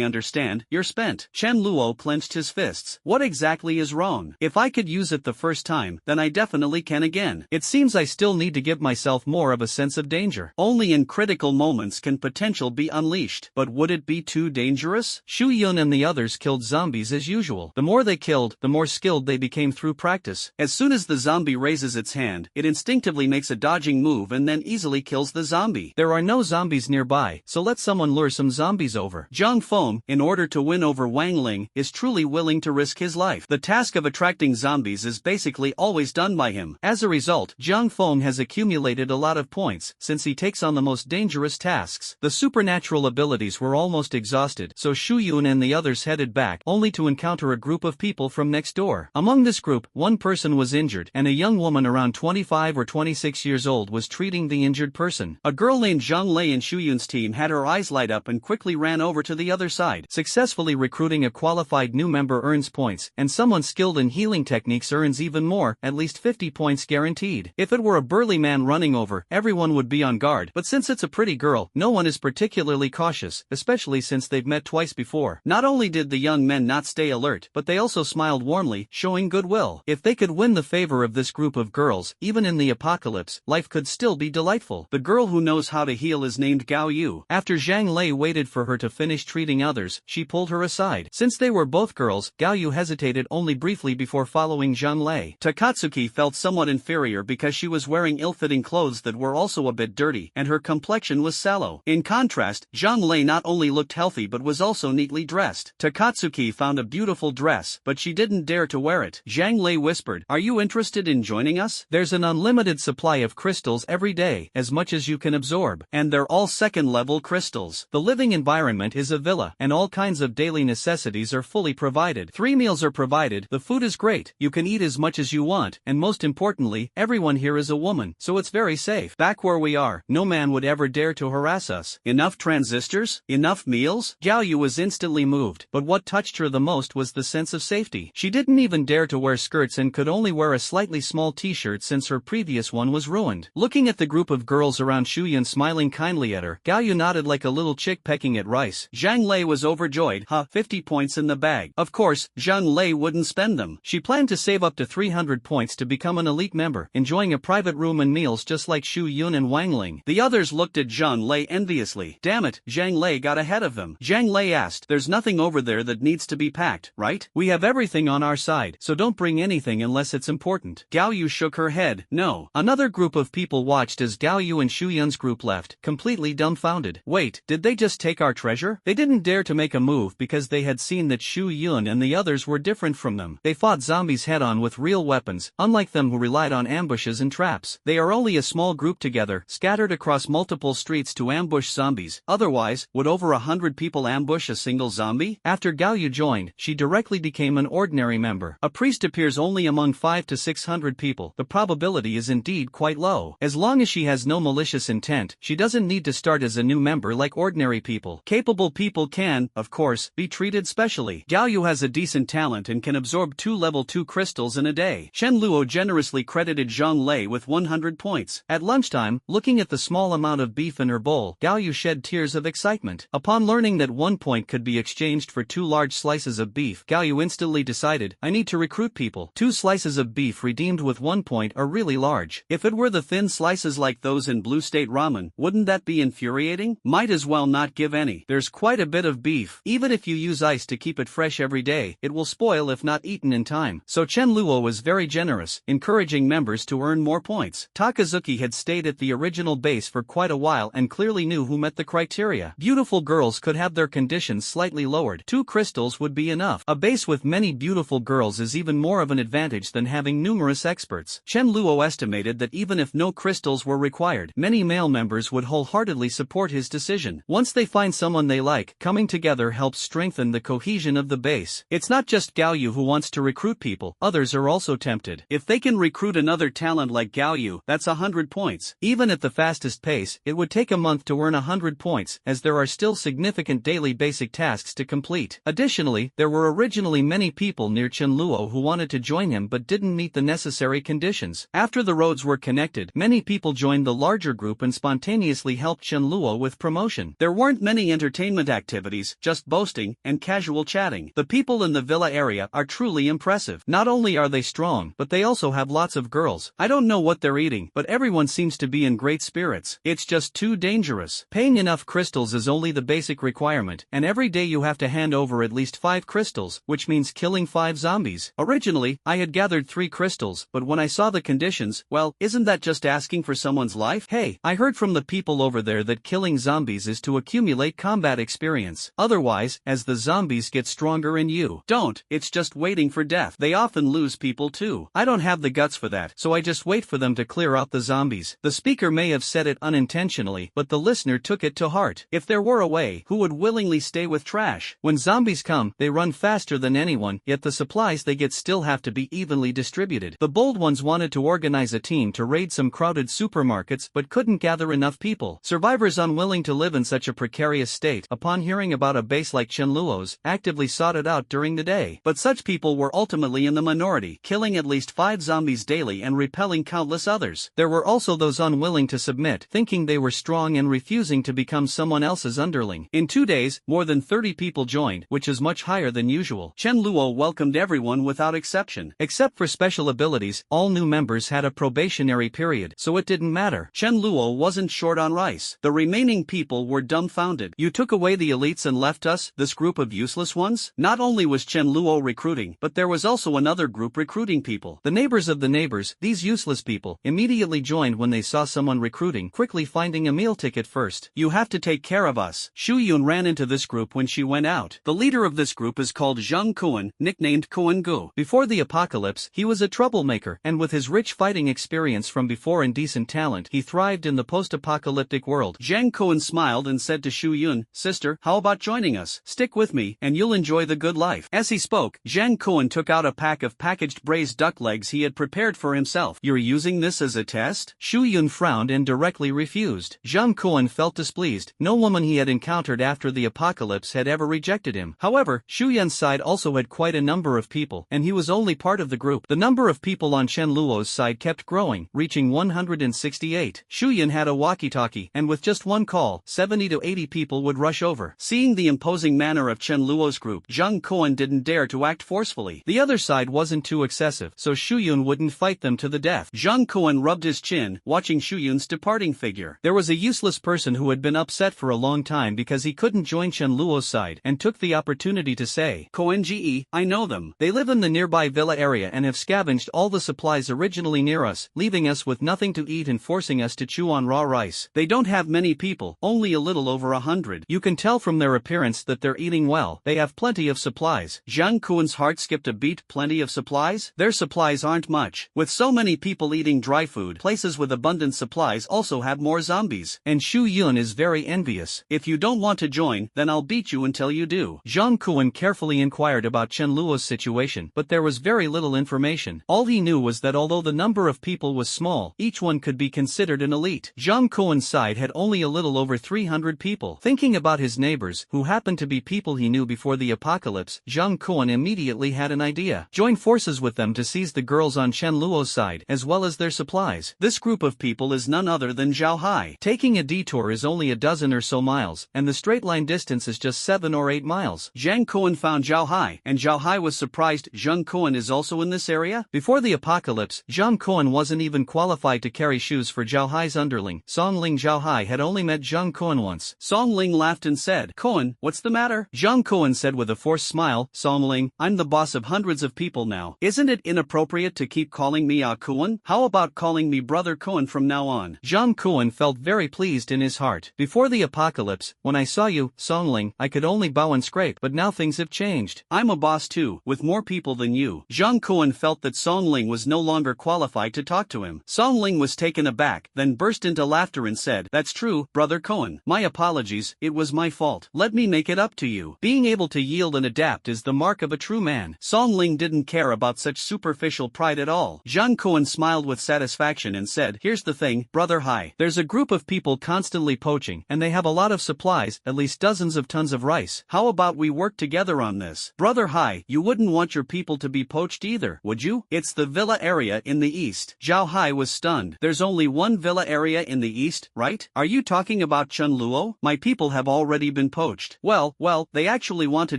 understand, you're spent. Chenluo clenched his fists. What exactly is wrong? If I could use it the first time, then I definitely can again. It seems I still need to give myself more of a sense of danger. Only in critical moments can potential be unleashed. But would it be too dangerous? Shu Yun and the others killed zombies as usual. The more they killed, the more skilled they became through practice. As soon as the zombie raises its hand, it instinctively makes a dodging move and then easily kills the zombie. There are no zombies nearby, so let someone lure some zombies over. Zhang Feng, in order to win over Wang Ling, is truly willing to risk his life. The task of attracting zombies is basically always done by him. As a result, Zhang Feng has accumulated a lot of points, since he takes on the most dangerous tasks. The supernatural abilities were almost exhausted, so Shu Yun and the others headed back, only to encounter a group of people from next door. Among this group, one person was injured, and a young woman around 25 or 26 years old was treating the injured person. A girl named Zhang Lei in Shu Yun's team had her eyes light up and quickly ran over to the other side. Successfully recruiting a qualified new member earns points, and someone skilled in healing techniques earns even more, at least 50 points guaranteed. If it were a burly man running over, everyone would be on guard, but since it's a pretty girl, no one is particularly cautious, especially since they've met twice before. Not only did the young men not stay alert, but they also smiled warmly, showing goodwill. If they could win the favor of this group of girls, even in the apocalypse, life could still be delightful. The girl who knows how to heal is named Gao Yu. After Zhang Lei waited for her to finish treating others, she pulled her aside. Since they were both girls, Gao Yu hesitated only briefly before following Zhang Lei. Takatsuki felt somewhat inferior because she was wearing ill-fitting clothes that were also a bit dirty, and her complexion was sallow. In contrast, Zhang Lei not only looked healthy but was also neatly dressed. Takatsuki found a beautiful dress, but she didn't dare to wear it. Zhang Lei whispered, "Are you interested in joining us? There's an unlimited supply of crystals every day, as much as you can absorb, and they're all second-level crystals. The living environment is a villa, and all kinds of daily necessities are fully provided. 3 meals are provided, the food is great, you can eat as much as you want, and most importantly, everyone here is a woman, so it's very safe. Back where we are, no man would ever dare dare to harass us. Enough transistors? Enough meals? Gao Yu was instantly moved, but what touched her the most was the sense of safety. She didn't even dare to wear skirts and could only wear a slightly small t-shirt since her previous one was ruined. Looking at the group of girls around Shu Yun smiling kindly at her, Gao Yu nodded like a little chick pecking at rice. Zhang Lei was overjoyed. 50 points in the bag. Of course, Zhang Lei wouldn't spend them. She planned to save up to 300 points to become an elite member, enjoying a private room and meals just like Shu Yun and Wang Ling. The others looked at Zhang Lei enviously. Damn it, Zhang Lei got ahead of them. Zhang Lei asked, there's nothing over there that needs to be packed, right? We have everything on our side, so don't bring anything unless it's important. Gao Yu shook her head. No. Another group of people watched as Gao Yu and Shu Yun's group left, completely dumbfounded. Wait, did they just take our treasure? They didn't dare to make a move because they had seen that Shu Yun and the others were different from them. They fought zombies head-on with real weapons, unlike them who relied on ambushes and traps. They are only a small group together, scattered across multiple streets to ambush zombies. Otherwise, would over 100 people ambush a single zombie? After Gao Yu joined, she directly became an ordinary member. A priest appears only among 500 to 600 people. The probability is indeed quite low. As long as she has no malicious intent, she doesn't need to start as a new member like ordinary people. Capable people can, of course, be treated specially. Gao Yu has a decent talent and can absorb 2 level 2 crystals in a day. Chen Luo generously credited Zhang Lei with 100 points. At lunchtime, looking at the small amount of beef in her bowl, Gao Yu shed tears of excitement. Upon learning that 1 point could be exchanged for 2 large slices of beef, Gao Yu instantly decided, I need to recruit people. 2 slices of beef redeemed with 1 point are really large. If it were the thin slices like those in Blue State Ramen, wouldn't that be infuriating? Might as well not give any. There's quite a bit of beef. Even if you use ice to keep it fresh every day, it will spoil if not eaten in time. So Chen Luo was very generous, encouraging members to earn more points. Takazuki had stayed at the original base for quite a while and clearly knew who met the criteria. Beautiful girls could have their conditions slightly lowered. 2 crystals would be enough. A base with many beautiful girls is even more of an advantage than having numerous experts. Chen Luo estimated that even if no crystals were required, many male members would wholeheartedly support his decision. Once they find someone they like, coming together helps strengthen the cohesion of the base. It's not just Gao Yu who wants to recruit people, others are also tempted. If they can recruit another talent like Gao Yu, that's 100 points. Even at the fastest pace, it would take a month to earn 100 points, as there are still significant daily basic tasks to complete. Additionally, there were originally many people near Chen Luo who wanted to join him but didn't meet the necessary conditions. After the roads were connected, many people joined the larger group and spontaneously helped Chen Luo with promotion. There weren't many entertainment activities, just boasting and casual chatting. The people in the villa area are truly impressive. Not only are they strong, but they also have lots of girls. I don't know what they're eating, but everyone seems to be in great spirits. It's just too dangerous. Paying enough crystals is only the basic requirement, and every day you have to hand over at least 5 crystals, which means killing 5 zombies. Originally, I had gathered 3 crystals, but when I saw the conditions, well, isn't that just asking for someone's life? Hey, I heard from the people over there that killing zombies is to accumulate combat experience. Otherwise, as the zombies get stronger and you don't, it's just waiting for death. They often lose people too. I don't have the guts for that, so I just wait for them to clear out the zombies. The speaker may have said it unintentionally, but the listener took it to heart. If there were a way, who would willingly stay with trash? When zombies come, they run faster than anyone, yet the supplies they get still have to be evenly distributed. The bold ones wanted to organize a team to raid some crowded supermarkets but couldn't gather enough people. Survivors unwilling to live in such a precarious state, upon hearing about a base like Chen Luo's, actively sought it out during the day. But such people were ultimately in the minority, killing at least 5 zombies daily and repelling countless others. There were also those unwilling to submit, thinking they were strong and refusing to become someone else's underling. In 2 days, more than 30 people joined, which is much higher than usual. Chen Luo welcomed everyone without exception. Except for special abilities, all new members had a probationary period, so it didn't matter. Chen Luo wasn't short on rice. The remaining people were dumbfounded. You took away the elites and left us, this group of useless ones? Not only was Chen Luo recruiting, but there was also another group recruiting people. The neighbors of the neighbors, these useless people, immediately joined when they saw someone recruiting, quickly finding a meal ticket first. You have to take care of us. Shu Yun ran into this group when she went out. The leader of this group is called Zhang Kuan, nicknamed Kuan Gu. Before the apocalypse, he was a troublemaker, and with his rich fighting experience from before and decent talent, he thrived in the post-apocalyptic world. Zhang Kuan smiled and said to Shu Yun, "Sister, how about joining us? Stick with me, and you'll enjoy the good life." As he spoke, Zhang Kuan took out a pack of packaged braised duck legs he had prepared for himself. "You're using this as a test?" Shu Yun frowned and directly refused. refused. Zhang Kuan felt displeased. No woman he had encountered after the apocalypse had ever rejected him. However, Shu Yun's side also had quite a number of people, and he was only part of the group. The number of people on Chen Luo's side kept growing, reaching 168. Shu Yun had a walkie-talkie, and with just one call, 70 to 80 people would rush over. Seeing the imposing manner of Chen Luo's group, Zhang Kuan didn't dare to act forcefully. The other side wasn't too excessive, so Shu Yun wouldn't fight them to the death. Zhang Kuan rubbed his chin, watching Shu Yun's departing figure. There was a useless person who had been upset for a long time because he couldn't join Chen Luo's side, and took the opportunity to say, "Koenge, I know them. They live in the nearby villa area and have scavenged all the supplies originally near us, leaving us with nothing to eat and forcing us to chew on raw rice. They don't have many people, only a little over 100. You can tell from their appearance that they're eating well. They have plenty of supplies." Zhang Kuan's heart skipped a beat. Plenty of supplies? Their supplies aren't much. With so many people eating dry food, places with abundant supplies also have more zombies. And Shu Yun is very envious. If you don't want to join, then I'll beat you until you do. Zhang Kuan carefully inquired about Chen Luo's situation, but there was very little information. All he knew was that although the number of people was small, each one could be considered an elite. Zhang Kuan's side had only a little over 300 people. Thinking about his neighbors, who happened to be people he knew before the apocalypse, Zhang Kuan immediately had an idea. Join forces with them to seize the girls on Chen Luo's side, as well as their supplies. This group of people is none other than Zhao Hai. Taking a detour is only a dozen or so miles, and the straight line distance is just 7 or 8 miles. Zhang Kuan found Zhao Hai, and Zhao Hai was surprised. Zhang Kuan is also in this area? Before the apocalypse, Zhang Kuan wasn't even qualified to carry shoes for Zhao Hai's underling. Song Ling. Zhao Hai had only met Zhang Kuan once. Song Ling laughed and said, "Kuan, what's the matter?" Zhang Kuan said with a forced smile, "Song Ling, I'm the boss of hundreds of people now. Isn't it inappropriate to keep calling me Kuan? How about calling me Brother Kuan from now on?" Zhang Kuan felt very pleased in his heart. "Before the apocalypse, when I saw you, Song Ling, I could only bow and scrape, but now things have changed. I'm a boss too, with more people than you." Zhang Kuan felt that Song Ling was no longer qualified to talk to him. Song Ling was taken aback, then burst into laughter and said, "That's true, Brother Kuan. My apologies, it was my fault. Let me make it up to you." Being able to yield and adapt is the mark of a true man. Song Ling didn't care about such superficial pride at all. Zhang Kuan smiled with satisfaction and said, "Here's the thing, Brother Hai. There's a group of people constantly poaching, and they have a lot of supplies, at least dozens of tons of rice. How about we work together on this?" "Brother Hai, you wouldn't want your people to be poached either, would you? It's the villa area in the east." Zhao Hai was stunned. "There's only one villa area in the east, right? Are you talking about Chen Luo? My people have already been poached." Well, they actually want to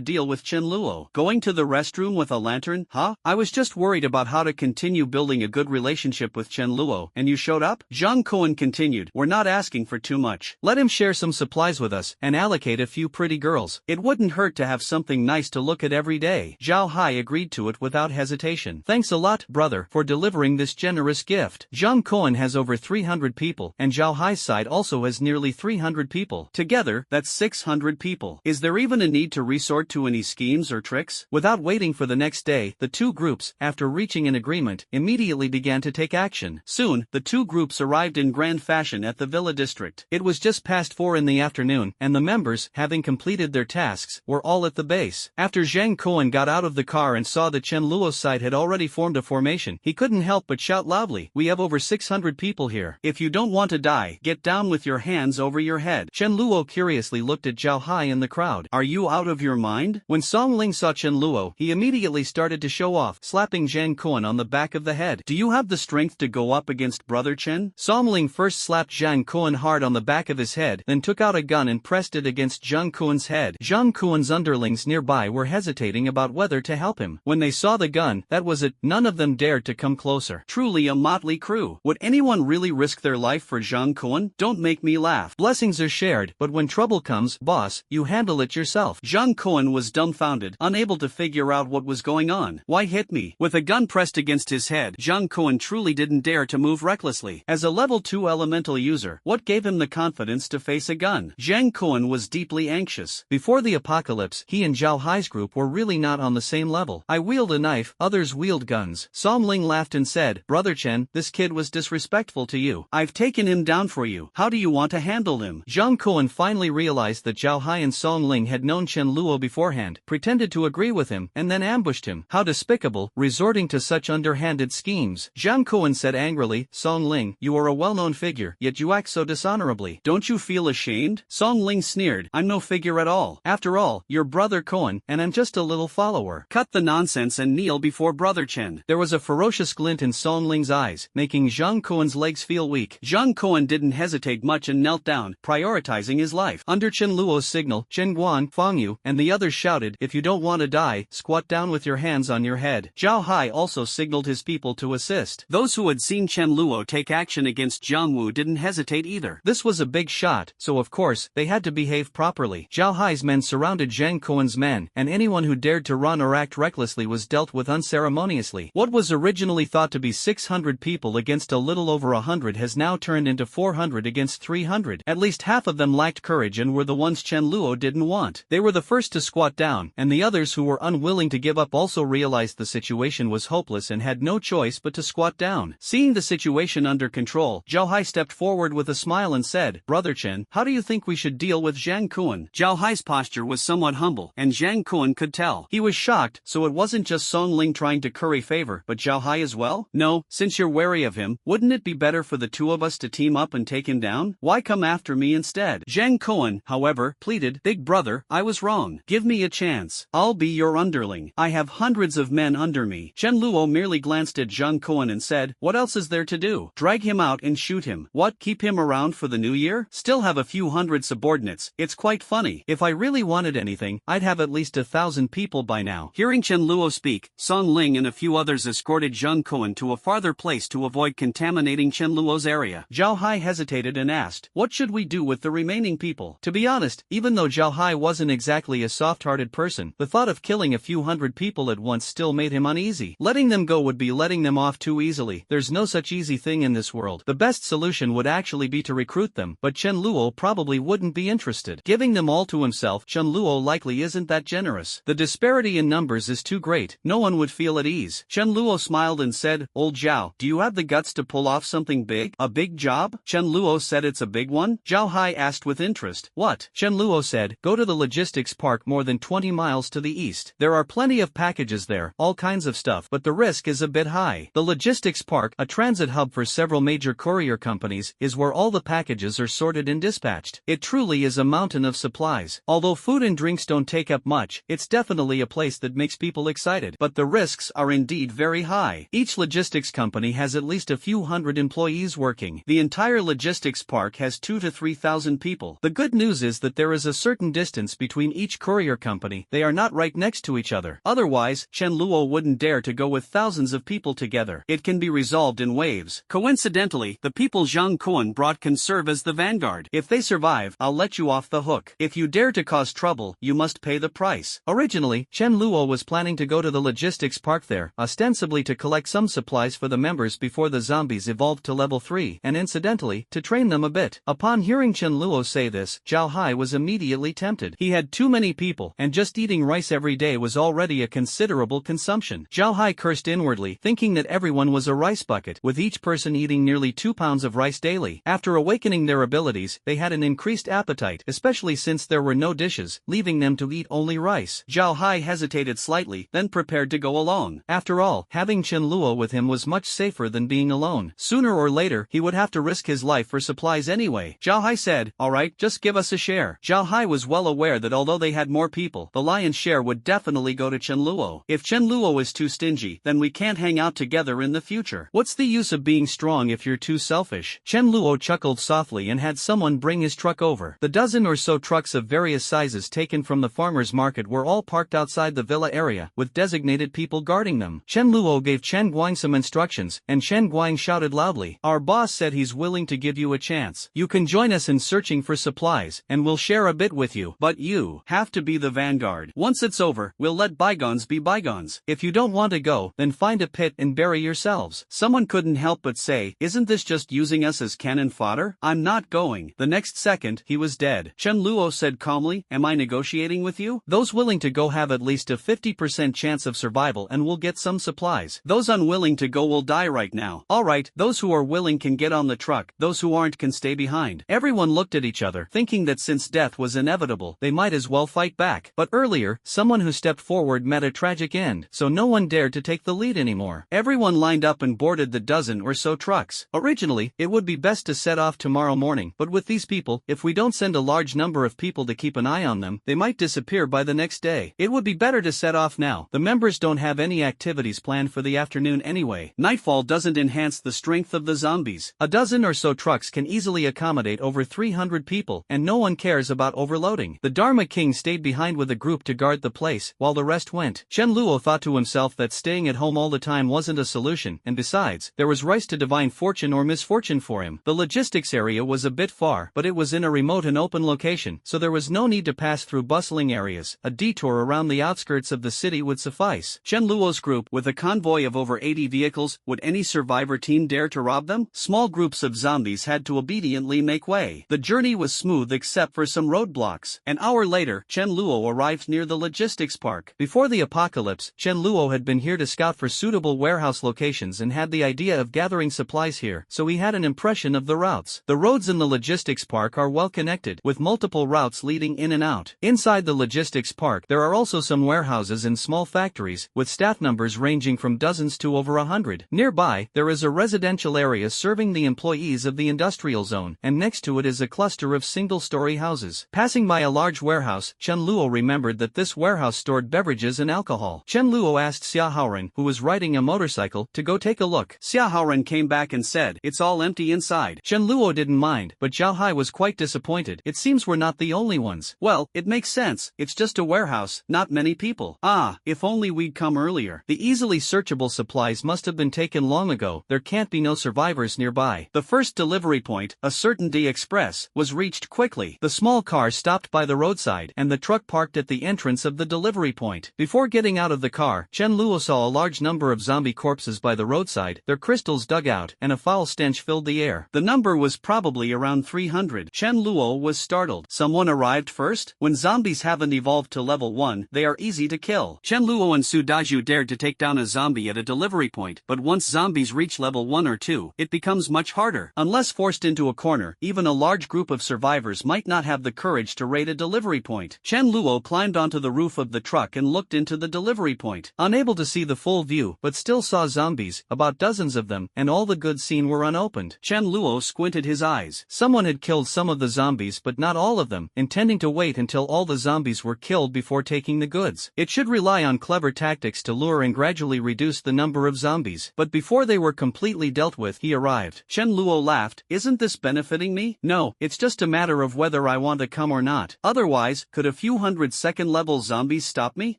deal with Chen Luo. Going to the restroom with a lantern, huh? I was just worried about how to continue building a good relationship with Chen Luo, and you showed up?" Zhang Kuan continued, "We're not asking for too much. Let him share some supplies with us, and allocate a few pretty girls. It wouldn't hurt to have something nice to look at every day." Zhao Hai agreed to it without hesitation. "Thanks a lot, brother, for delivering this generous gift." Zhang Kuan has over 300 people, and Zhao Hai's side also has nearly 300 people. Together, that's 600 people. Is there even a need to resort to any schemes or tricks? Without waiting for the next day, the two groups, after reaching an agreement, immediately began to take action. Soon, the two groups arrived in grand fashion at the villa district. It was just past 4 in the afternoon, and the members, having completed their tasks, were all at the base. After Zhang Kuan got out of the car and saw that Chen Luo's side had already formed a formation, he couldn't help but shout loudly, "We have over 600 people here. If you don't want to die, get down with your hands over your head." Chen Luo curiously looked at Zhao Hai in the crowd. "Are you out of your mind?" When Song Ling saw Chen Luo, he immediately started to show off, slapping Zhang Kuan on the back of the head. "Do you have the strength to go up against Brother Chen?" Song Ling first slapped Zhang Kuan hard on the back of his head, then took out a gun and pressed it against Zhang Kuan's head. Zhang Kuan's underlings nearby were hesitating about whether to help him. When they saw the gun, that was it, none of them dared to come closer. Truly a motley crew. Would anyone really risk their life for Zhang Kuan? Don't make me laugh. Blessings are shared, but when trouble comes, boss, you handle it yourself. Zhang Kuan was dumbfounded, unable to figure out what was going on. Why hit me? With a gun pressed against his head, Zhang Kuan truly didn't dare to move recklessly. As a level 2 elemental user, what gave him the confidence to face a gun? Zhang Kuan was deeply anxious. Before the apocalypse, he and Zhao Hai's group were really not on the same level. I wield a knife, others wield guns. Song Ling laughed and said, "Brother Chen, this kid was disrespectful to you. I've taken him down for you. How do you want to handle him?" Zhang Kuan finally realized that Zhao Hai and Song Ling had known Chen Luo beforehand, pretended to agree with him, and then ambushed him. How despicable, resorting to such underhanded schemes. Zhang Kuan said angrily, "Song Ling, you are a well-known figure, yet you act act so dishonorably. Don't you feel ashamed? Song Ling sneered. I'm no figure at all. After all, you're Brother Koan, and I'm just a little follower. Cut the nonsense and kneel before Brother Chen. There was a ferocious glint in Song Ling's eyes, making Zhang Koan's legs feel weak. Zhang Koan didn't hesitate much and knelt down, prioritizing his life. Under Chen Luo's signal, Chen Guan, Fang Yu, and the others shouted, if you don't want to die, squat down with your hands on your head. Zhao Hai also signaled his people to assist. Those who had seen Chen Luo take action against Jiang Wu didn't hesitate either. This was a big shot, so of course, they had to behave properly. Zhao Hai's men surrounded Zhang Koan's men, and anyone who dared to run or act recklessly was dealt with unceremoniously. What was originally thought to be 600 people against a little over 100 has now turned into 400 against 300. At least half of them lacked courage and were the ones Chen Luo didn't want. They were the first to squat down, and the others who were unwilling to give up also realized the situation was hopeless and had no choice but to squat down. Seeing the situation under control, Zhao Hai stepped forward with a smile and said, Brother Chen, how do you think we should deal with Zhang Kuan? Zhao Hai's posture was somewhat humble, and Zhang Kuan could tell. He was shocked, so it wasn't just Song Ling trying to curry favor, but Zhao Hai as well? No, since you're wary of him, wouldn't it be better for the two of us to team up and take him down? Why come after me instead? Zhang Kuan, however, pleaded, Big brother, I was wrong. Give me a chance. I'll be your underling. I have hundreds of men under me. Chen Luo merely glanced at Zhang Kuan and said, what else is there to do? Drag him out and shoot him. What, keep him around for the new year? Still have a few hundred subordinates. It's quite funny. If I really wanted anything, I'd have at least 1,000 people by now. Hearing Chen Luo speak, Song Ling and a few others escorted Zhang Kuan to a farther place to avoid contaminating Chen Luo's area. Zhao Hai hesitated and asked, what should we do with the remaining people? To be honest, even though Zhao Hai wasn't exactly a soft-hearted person, the thought of killing a few hundred people at once still made him uneasy. Letting them go would be letting them off too easily. There's no such easy thing in this world. The best solution would actually be to recruit them, but Chen Luo probably wouldn't be interested. Giving them all to himself, Chen Luo likely isn't that generous. The disparity in numbers is too great. No one would feel at ease. Chen Luo smiled and said, Old Zhao, do you have the guts to pull off something big? A big job? Chen Luo said it's a big one? Zhao Hai asked with interest. What? Chen Luo said, go to the logistics park more than 20 miles to the east. There are plenty of packages there, all kinds of stuff, but the risk is a bit high. The logistics park, a transit hub for several major courier companies, is where all the packages are sorted and dispatched. It truly is a mountain of supplies. Although food and drinks don't take up much, it's definitely a place that makes people excited. But the risks are indeed very high. Each logistics company has at least a few hundred employees working. The entire logistics park has 2,000 to 3,000 people. The good news is that there is a certain distance between each courier company. They are not right next to each other. Otherwise, Chen Luo wouldn't dare to go with thousands of people together. It can be resolved in waves. Coincidentally, the people Zhang Kuan brought can serve as the vanguard. If they survive, I'll let you off the hook. If you dare to cause trouble, you must pay the price. Originally, Chen Luo was planning to go to the logistics park there, ostensibly to collect some supplies for the members before the zombies evolved to level 3, and incidentally, to train them a bit. Upon hearing Chen Luo say this, Zhao Hai was immediately tempted. He had too many people, and just eating rice every day was already a considerable consumption. Zhao Hai cursed inwardly, thinking that everyone was a rice bucket, with each person eating nearly 2 pounds of rice daily. After awakening their abilities, they had an increased appetite, especially since there were no dishes, leaving them to eat only rice. Zhao Hai hesitated slightly, then prepared to go along. After all, having Chen Luo with him was much safer than being alone. Sooner or later, he would have to risk his life for supplies anyway. Zhao Hai said, alright, just give us a share. Zhao Hai was well aware that although they had more people, the lion's share would definitely go to Chen Luo. If Chen Luo is too stingy, then we can't hang out together in the future. What's the use of being strong if you're too selfish? Chen Luo chuckled softly and had someone bring his truck over. The dozen or so trucks of various sizes taken from the farmer's market were all parked outside the villa area, with designated people guarding them. Chen Luo gave Chen Guang some instructions, and Chen Guang shouted loudly, our boss said he's willing to give you a chance. You can join us in searching for supplies, and we'll share a bit with you. But you have to be the vanguard. Once it's over, we'll let bygones be bygones. If you don't want to go, then find a pit and bury yourselves. Someone couldn't help but say, isn't this just using us as cannon fodder? I'm not going. The next second, he was dead. Chen Luo said calmly, am I negotiating with you? Those willing to go have at least a 50% chance of survival and will get some supplies. Those unwilling to go will die right now. Alright, those who are willing can get on the truck, those who aren't can stay behind. Everyone looked at each other, thinking that since death was inevitable, they might as well fight back. But earlier, someone who stepped forward met a tragic end, so no one dared to take the lead anymore. Everyone lined up and boarded the dozen or so trucks. Originally, it would be best to to set off tomorrow morning, but with these people, if we don't send a large number of people to keep an eye on them, they might disappear by the next day. It would be better to set off now. The members don't have any activities planned for the afternoon anyway. Nightfall doesn't enhance the strength of the zombies. A dozen or so trucks can easily accommodate over 300 people, and no one cares about overloading. The Dharma King stayed behind with a group to guard the place, while the rest went. Chen Luo thought to himself that staying at home all the time wasn't a solution, and besides, there was rice to divine fortune or misfortune for him. The logistics area was a bit far, but it was in a remote and open location, so there was no need to pass through bustling areas. A detour around the outskirts of the city would suffice. Chen Luo's group, with a convoy of over 80 vehicles, would any survivor team dare to rob them? Small groups of zombies had to obediently make way. The journey was smooth except for some roadblocks. An hour later, Chen Luo arrived near the logistics park. Before the apocalypse, Chen Luo had been here to scout for suitable warehouse locations and had the idea of gathering supplies here, so he had an impression of the routes. The roads in the logistics park are well connected, with multiple routes leading in and out. Inside the logistics park, there are also some warehouses and small factories, with staff numbers ranging from dozens to over 100. Nearby, there is a residential area serving the employees of the industrial zone, and next to it is a cluster of single-story houses. Passing by a large warehouse, Chen Luo remembered that this warehouse stored beverages and alcohol. Chen Luo asked Xia Haoren, who was riding a motorcycle, to go take a look. Xia Haoren came back and said, "It's all empty inside." Chen Luo didn't mind, but Zhao Hai was quite disappointed. "It seems we're not the only ones." "Well, it makes sense. It's just a warehouse, not many people." "Ah, if only we'd come earlier." "The easily searchable supplies must have been taken long ago. There can't be no survivors nearby." The first delivery point, a certain D Express, was reached quickly. The small car stopped by the roadside, and the truck parked at the entrance of the delivery point. Before getting out of the car, Chen Luo saw a large number of zombie corpses by the roadside, their crystals dug out, and a foul stench filled the air. The number was probably around 300. Chen Luo was startled. Someone arrived first? When zombies haven't evolved to level 1, they are easy to kill. Chen Luo and Su Daju dared to take down a zombie at a delivery point, but once zombies reach level 1 or 2, it becomes much harder. Unless forced into a corner, even a large group of survivors might not have the courage to raid a delivery point. Chen Luo climbed onto the roof of the truck and looked into the delivery point. Unable to see the full view, but still saw zombies, about dozens of them, and all the goods seen were unopened. Chen Luo squinted his eyes. Someone had killed some of the zombies but not all of them, intending to wait until all the zombies were killed before taking the goods. It should rely on clever tactics to lure and gradually reduce the number of zombies. But before they were completely dealt with, he arrived. Chen Luo laughed. "Isn't this benefiting me?" "No, it's just a matter of whether I want to come or not." "Otherwise, could a few hundred second-level zombies stop me?"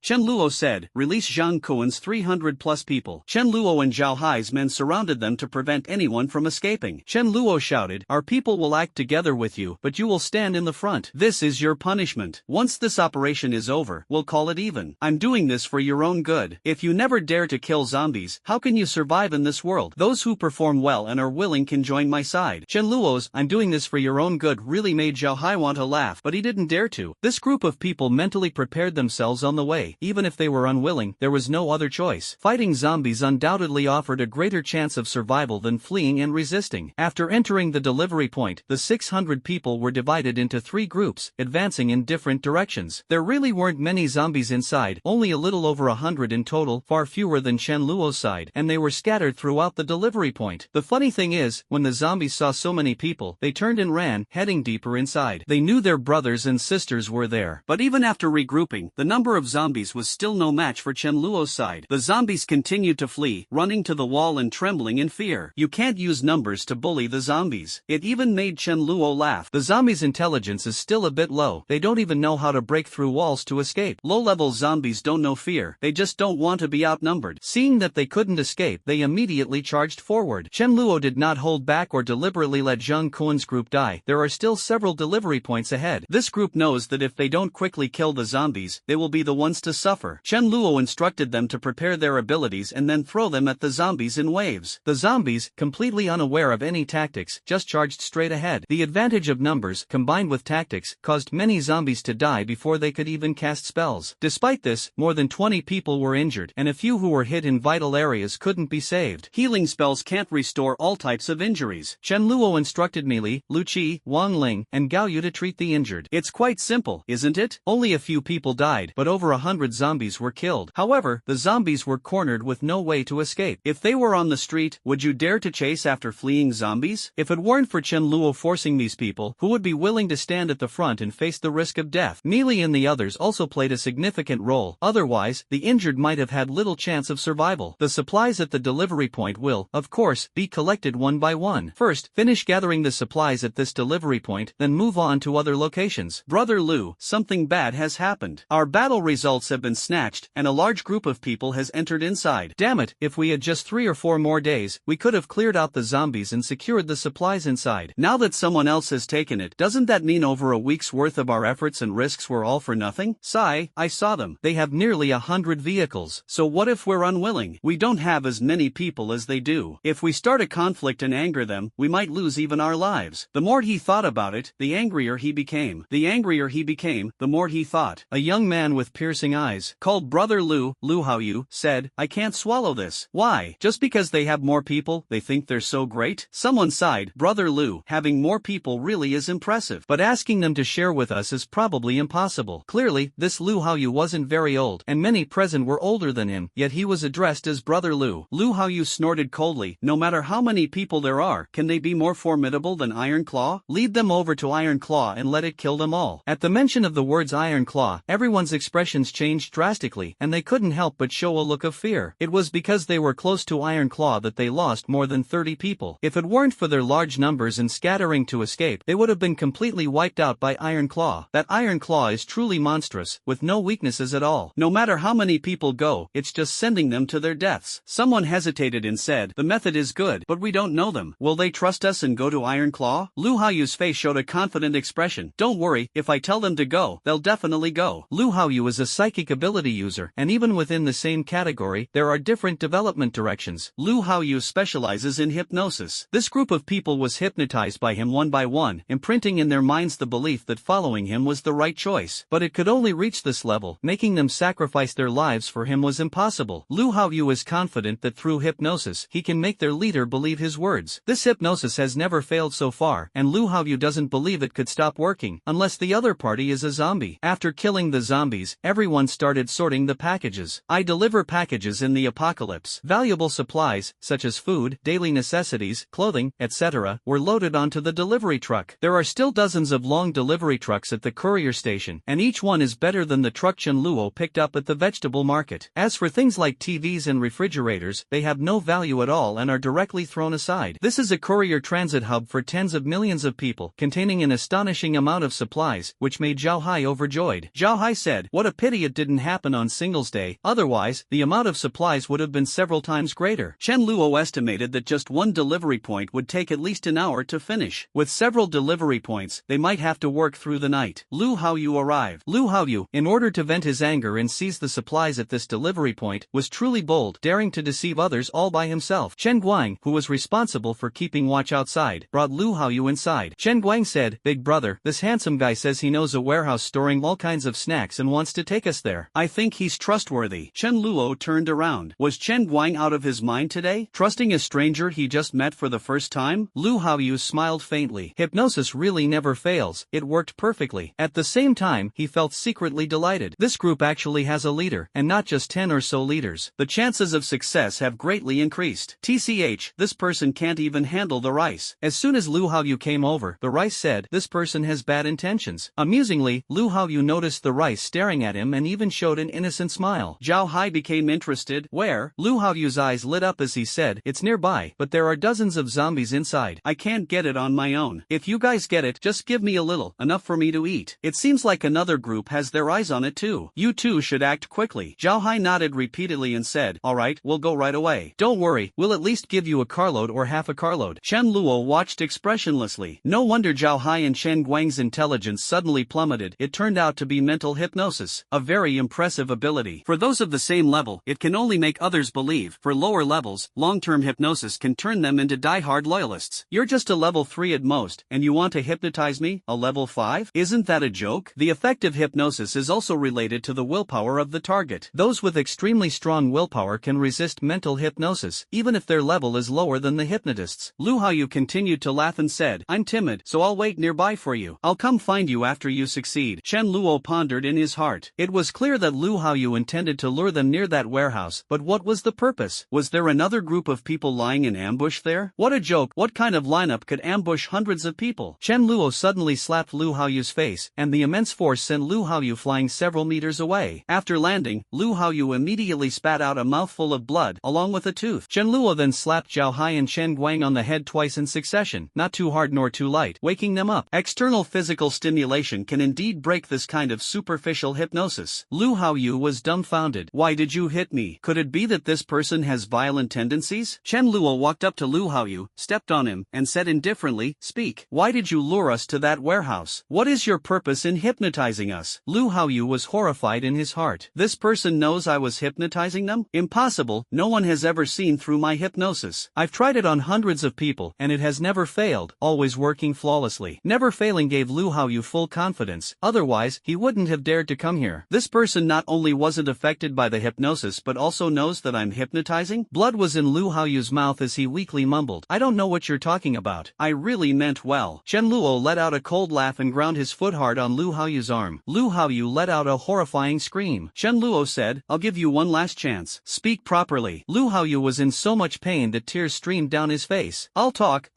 Chen Luo said. "Release Zhang Kuan's 300-plus people." Chen Luo and Zhao Hai's men surrounded them to prevent anyone from escaping. Chen Luo shouted, "Our people will act together with you, but you will stand in the front. This is your punishment. Once this operation is over, we'll call it even. I'm doing this for your own good. If you never dare to kill zombies, how can you survive in this world? Those who perform well and are willing can join my side." Chen Luo's "I'm doing this for your own good" really made Zhao Hai want to laugh, but he didn't dare to. This group of people mentally prepared themselves on the way. Even if they were unwilling, there was no other choice. Fighting zombies undoubtedly offered a greater chance of survival than fleeing and resisting. After entering the delivery point, the 600 people were divided into 3 groups, advancing in different directions. There really weren't many zombies inside, only a little over 100 in total, far fewer than Chen Luo's side, and they were scattered throughout the delivery point. The funny thing is, when the zombies saw so many people, they turned and ran, heading deeper inside. They knew their brothers and sisters were there. But even after regrouping, the number of zombies was still no match for Chen Luo's side. The zombies continued to flee, running to the wall and trembling in fear. You can't use numbers to bully the zombies. It even made Chen Luo laugh. The zombies' intelligence is still a bit low. They don't even know how to break through walls to escape. Low-level zombies don't know fear. They just don't want to be outnumbered. Seeing that they couldn't escape, they immediately charged forward. Chen Luo did not hold back or deliberately let Zhang Kuan's group die. There are still several delivery points ahead. This group knows that if they don't quickly kill the zombies, they will be the ones to suffer. Chen Luo instructed them to prepare their abilities and then throw them at the zombies in waves. The zombies, completely unaware of any tactics, just charged straight ahead. The advantage of numbers, combined with tactics, caused many zombies to die before they could even cast spells. Despite this, more than 20 people were injured, and a few who were hit in vital areas couldn't be saved. Healing spells can't restore all types of injuries. Chen Luo instructed Meili, Lu Qi, Wang Ling, and Gao Yu to treat the injured. It's quite simple, isn't it? Only a few people died, but over 100 zombies were killed. However, the zombies were cornered with no way to escape. If they were on the street, would you dare to chase after fleeing zombies? supplies? If it weren't for Chen Luo forcing these people, who would be willing to stand at the front and face the risk of death? Meili and the others also played a significant role, otherwise, the injured might have had little chance of survival. The supplies at the delivery point will, of course, be collected one by one. First, finish gathering the supplies at this delivery point, then move on to other locations. Brother Lu, something bad has happened. Our battle results have been snatched, and a large group of people has entered inside. Damn it, if we had just 3 or 4 more days, we could have cleared out the zombies and secured the supplies inside. Now that someone else has taken it, doesn't that mean over a week's worth of our efforts and risks were all for nothing? Sigh, I saw them. They have nearly 100 vehicles. So what if we're unwilling? We don't have as many people as they do. If we start a conflict and anger them, we might lose even our lives. The more he thought about it, the angrier he became. The angrier he became, the more he thought. A young man with piercing eyes, called Brother Lu, Lu Haoyu, said, I can't swallow this. Why? Just because they have more people, they think they're so great? Someone sighed, Brother Lu, having more people really is impressive, but asking them to share with us is probably impossible. Clearly, this Lu Haoyu wasn't very old, and many present were older than him, yet he was addressed as Brother Lu. Lu Haoyu snorted coldly, no matter how many people there are, can they be more formidable than Iron Claw? Lead them over to Iron Claw and let it kill them all. At the mention of the words Iron Claw, everyone's expressions changed drastically, and they couldn't help but show a look of fear. It was because they were close to Iron Claw that they lost more than 30 people. If it weren't for their large numbers and scattering to escape, they would have been completely wiped out by Iron Claw. That Iron Claw is truly monstrous, with no weaknesses at all. No matter how many people go, it's just sending them to their deaths. Someone hesitated and said, the method is good, but we don't know them. Will they trust us and go to Iron Claw? Lu Haoyu's face showed a confident expression. Don't worry, if I tell them to go, they'll definitely go. Lu Haoyu is a psychic ability user, and even within the same category, there are different development directions. Lu Haoyu specializes in hypnosis. This group of people was hypnotized by him one by one, imprinting in their minds the belief that following him was the right choice. But it could only reach this level, making them sacrifice their lives for him was impossible. Lu Haoyu is confident that through hypnosis, he can make their leader believe his words. This hypnosis has never failed so far, and Lu Haoyu doesn't believe it could stop working, unless the other party is a zombie. After killing the zombies, everyone started sorting the packages. I deliver packages in the apocalypse. Valuable supplies, such as food, daily necessities, clothing, etc., were loaded onto the delivery truck. There are still dozens of long delivery trucks at the courier station, and each one is better than the truck Chen Luo picked up at the vegetable market. As for things like TVs and refrigerators, they have no value at all and are directly thrown aside. This is a courier transit hub for tens of millions of people, containing an astonishing amount of supplies, which made Zhao Hai overjoyed. Zhao Hai said, what a pity it didn't happen on Singles Day, otherwise, the amount of supplies would have been several times greater. Chen Luo estimated that just one delivery point would take at least an hour to finish. With several delivery points, they might have to work through the night. Lu Haoyu arrived. Lu Haoyu, in order to vent his anger and seize the supplies at this delivery point, was truly bold, daring to deceive others all by himself. Chen Guang, who was responsible for keeping watch outside, brought Lu Haoyu inside. Chen Guang said, Big brother, this handsome guy says he knows a warehouse storing all kinds of snacks and wants to take us there. I think he's trustworthy. Chen Luo turned around. Was Chen Guang out of his mind today? Trusting a stranger he just met for the first time? Lu Haoyu smiled faintly. Hypnosis really never fails. It worked perfectly. At the same time, he felt secretly delighted. This group actually has a leader, and not just 10 or so leaders. The chances of success have greatly increased. TCH, this person can't even handle the rice. As soon as Lu Haoyu came over, the rice said, this person has bad intentions. Amusingly, Lu Haoyu noticed the rice staring at him and even showed an innocent smile. Zhao Hai became interested. Where? Lu Haoyu's eyes lit up as he said, it's nearby, but there are dozens of zombies inside. I can't get it on my own. If you guys get it, just give me a little, enough for me to eat. It seems like another group has their eyes on it too. You two should act quickly. Zhao Hai nodded repeatedly and said, alright, we'll go right away. Don't worry, we'll at least give you a carload or half a carload. Chen Luo watched expressionlessly. No wonder Zhao Hai and Chen Guang's intelligence suddenly plummeted. It turned out to be mental hypnosis, a very impressive ability. For those of the same level, it can only make others believe. For lower levels, long-term hypnosis can turn them into die-hard loyalists. You're just a level 3 at most, and you want to hypnotize me, a level 5? Isn't that a joke? The effect of hypnosis is also related to the willpower of the target. Those with extremely strong willpower can resist mental hypnosis, even if their level is lower than the hypnotist's. Lu Haoyu continued to laugh and said, I'm timid, so I'll wait nearby for you. I'll come find you after you succeed. Chen Luo pondered in his heart. It was clear that Lu Haoyu intended to lure them near that warehouse, but what was the purpose? Was there another group of people lying in ambush there? What a joke. joke, what kind of lineup could ambush hundreds of people? Chen Luo suddenly slapped Lu Haoyu's face, and the immense force sent Lu Haoyu flying several meters away. After landing, Lu Haoyu immediately spat out a mouthful of blood, along with a tooth. Chen Luo then slapped Zhao Hai and Chen Guang on the head twice in succession, not too hard nor too light, waking them up. External physical stimulation can indeed break this kind of superficial hypnosis. Lu Haoyu was dumbfounded. Why did you hit me? Could it be that this person has violent tendencies? Chen Luo walked up to Lu Haoyu, stepped on him, and said indifferently, "Speak. Why did you lure us to that warehouse? What is your purpose in hypnotizing us?" Lu Haoyu was horrified in his heart. This person knows I was hypnotizing them? Impossible, no one has ever seen through my hypnosis. I've tried it on hundreds of people, and it has never failed, always working flawlessly. Never failing gave Lu Haoyu full confidence, otherwise, he wouldn't have dared to come here. This person not only wasn't affected by the hypnosis but also knows that I'm hypnotizing? Blood was in Lu Haoyu's mouth as he weakly mumbled, "I don't know what you're talking about." I really meant well. Chen Luo let out a cold laugh and ground his foot hard on Lu Haoyu's arm. Lu Haoyu let out a horrifying scream. Chen Luo said, "I'll give you one last chance. Speak properly." Lu Haoyu was in so much pain that tears streamed down his face. I'll talk.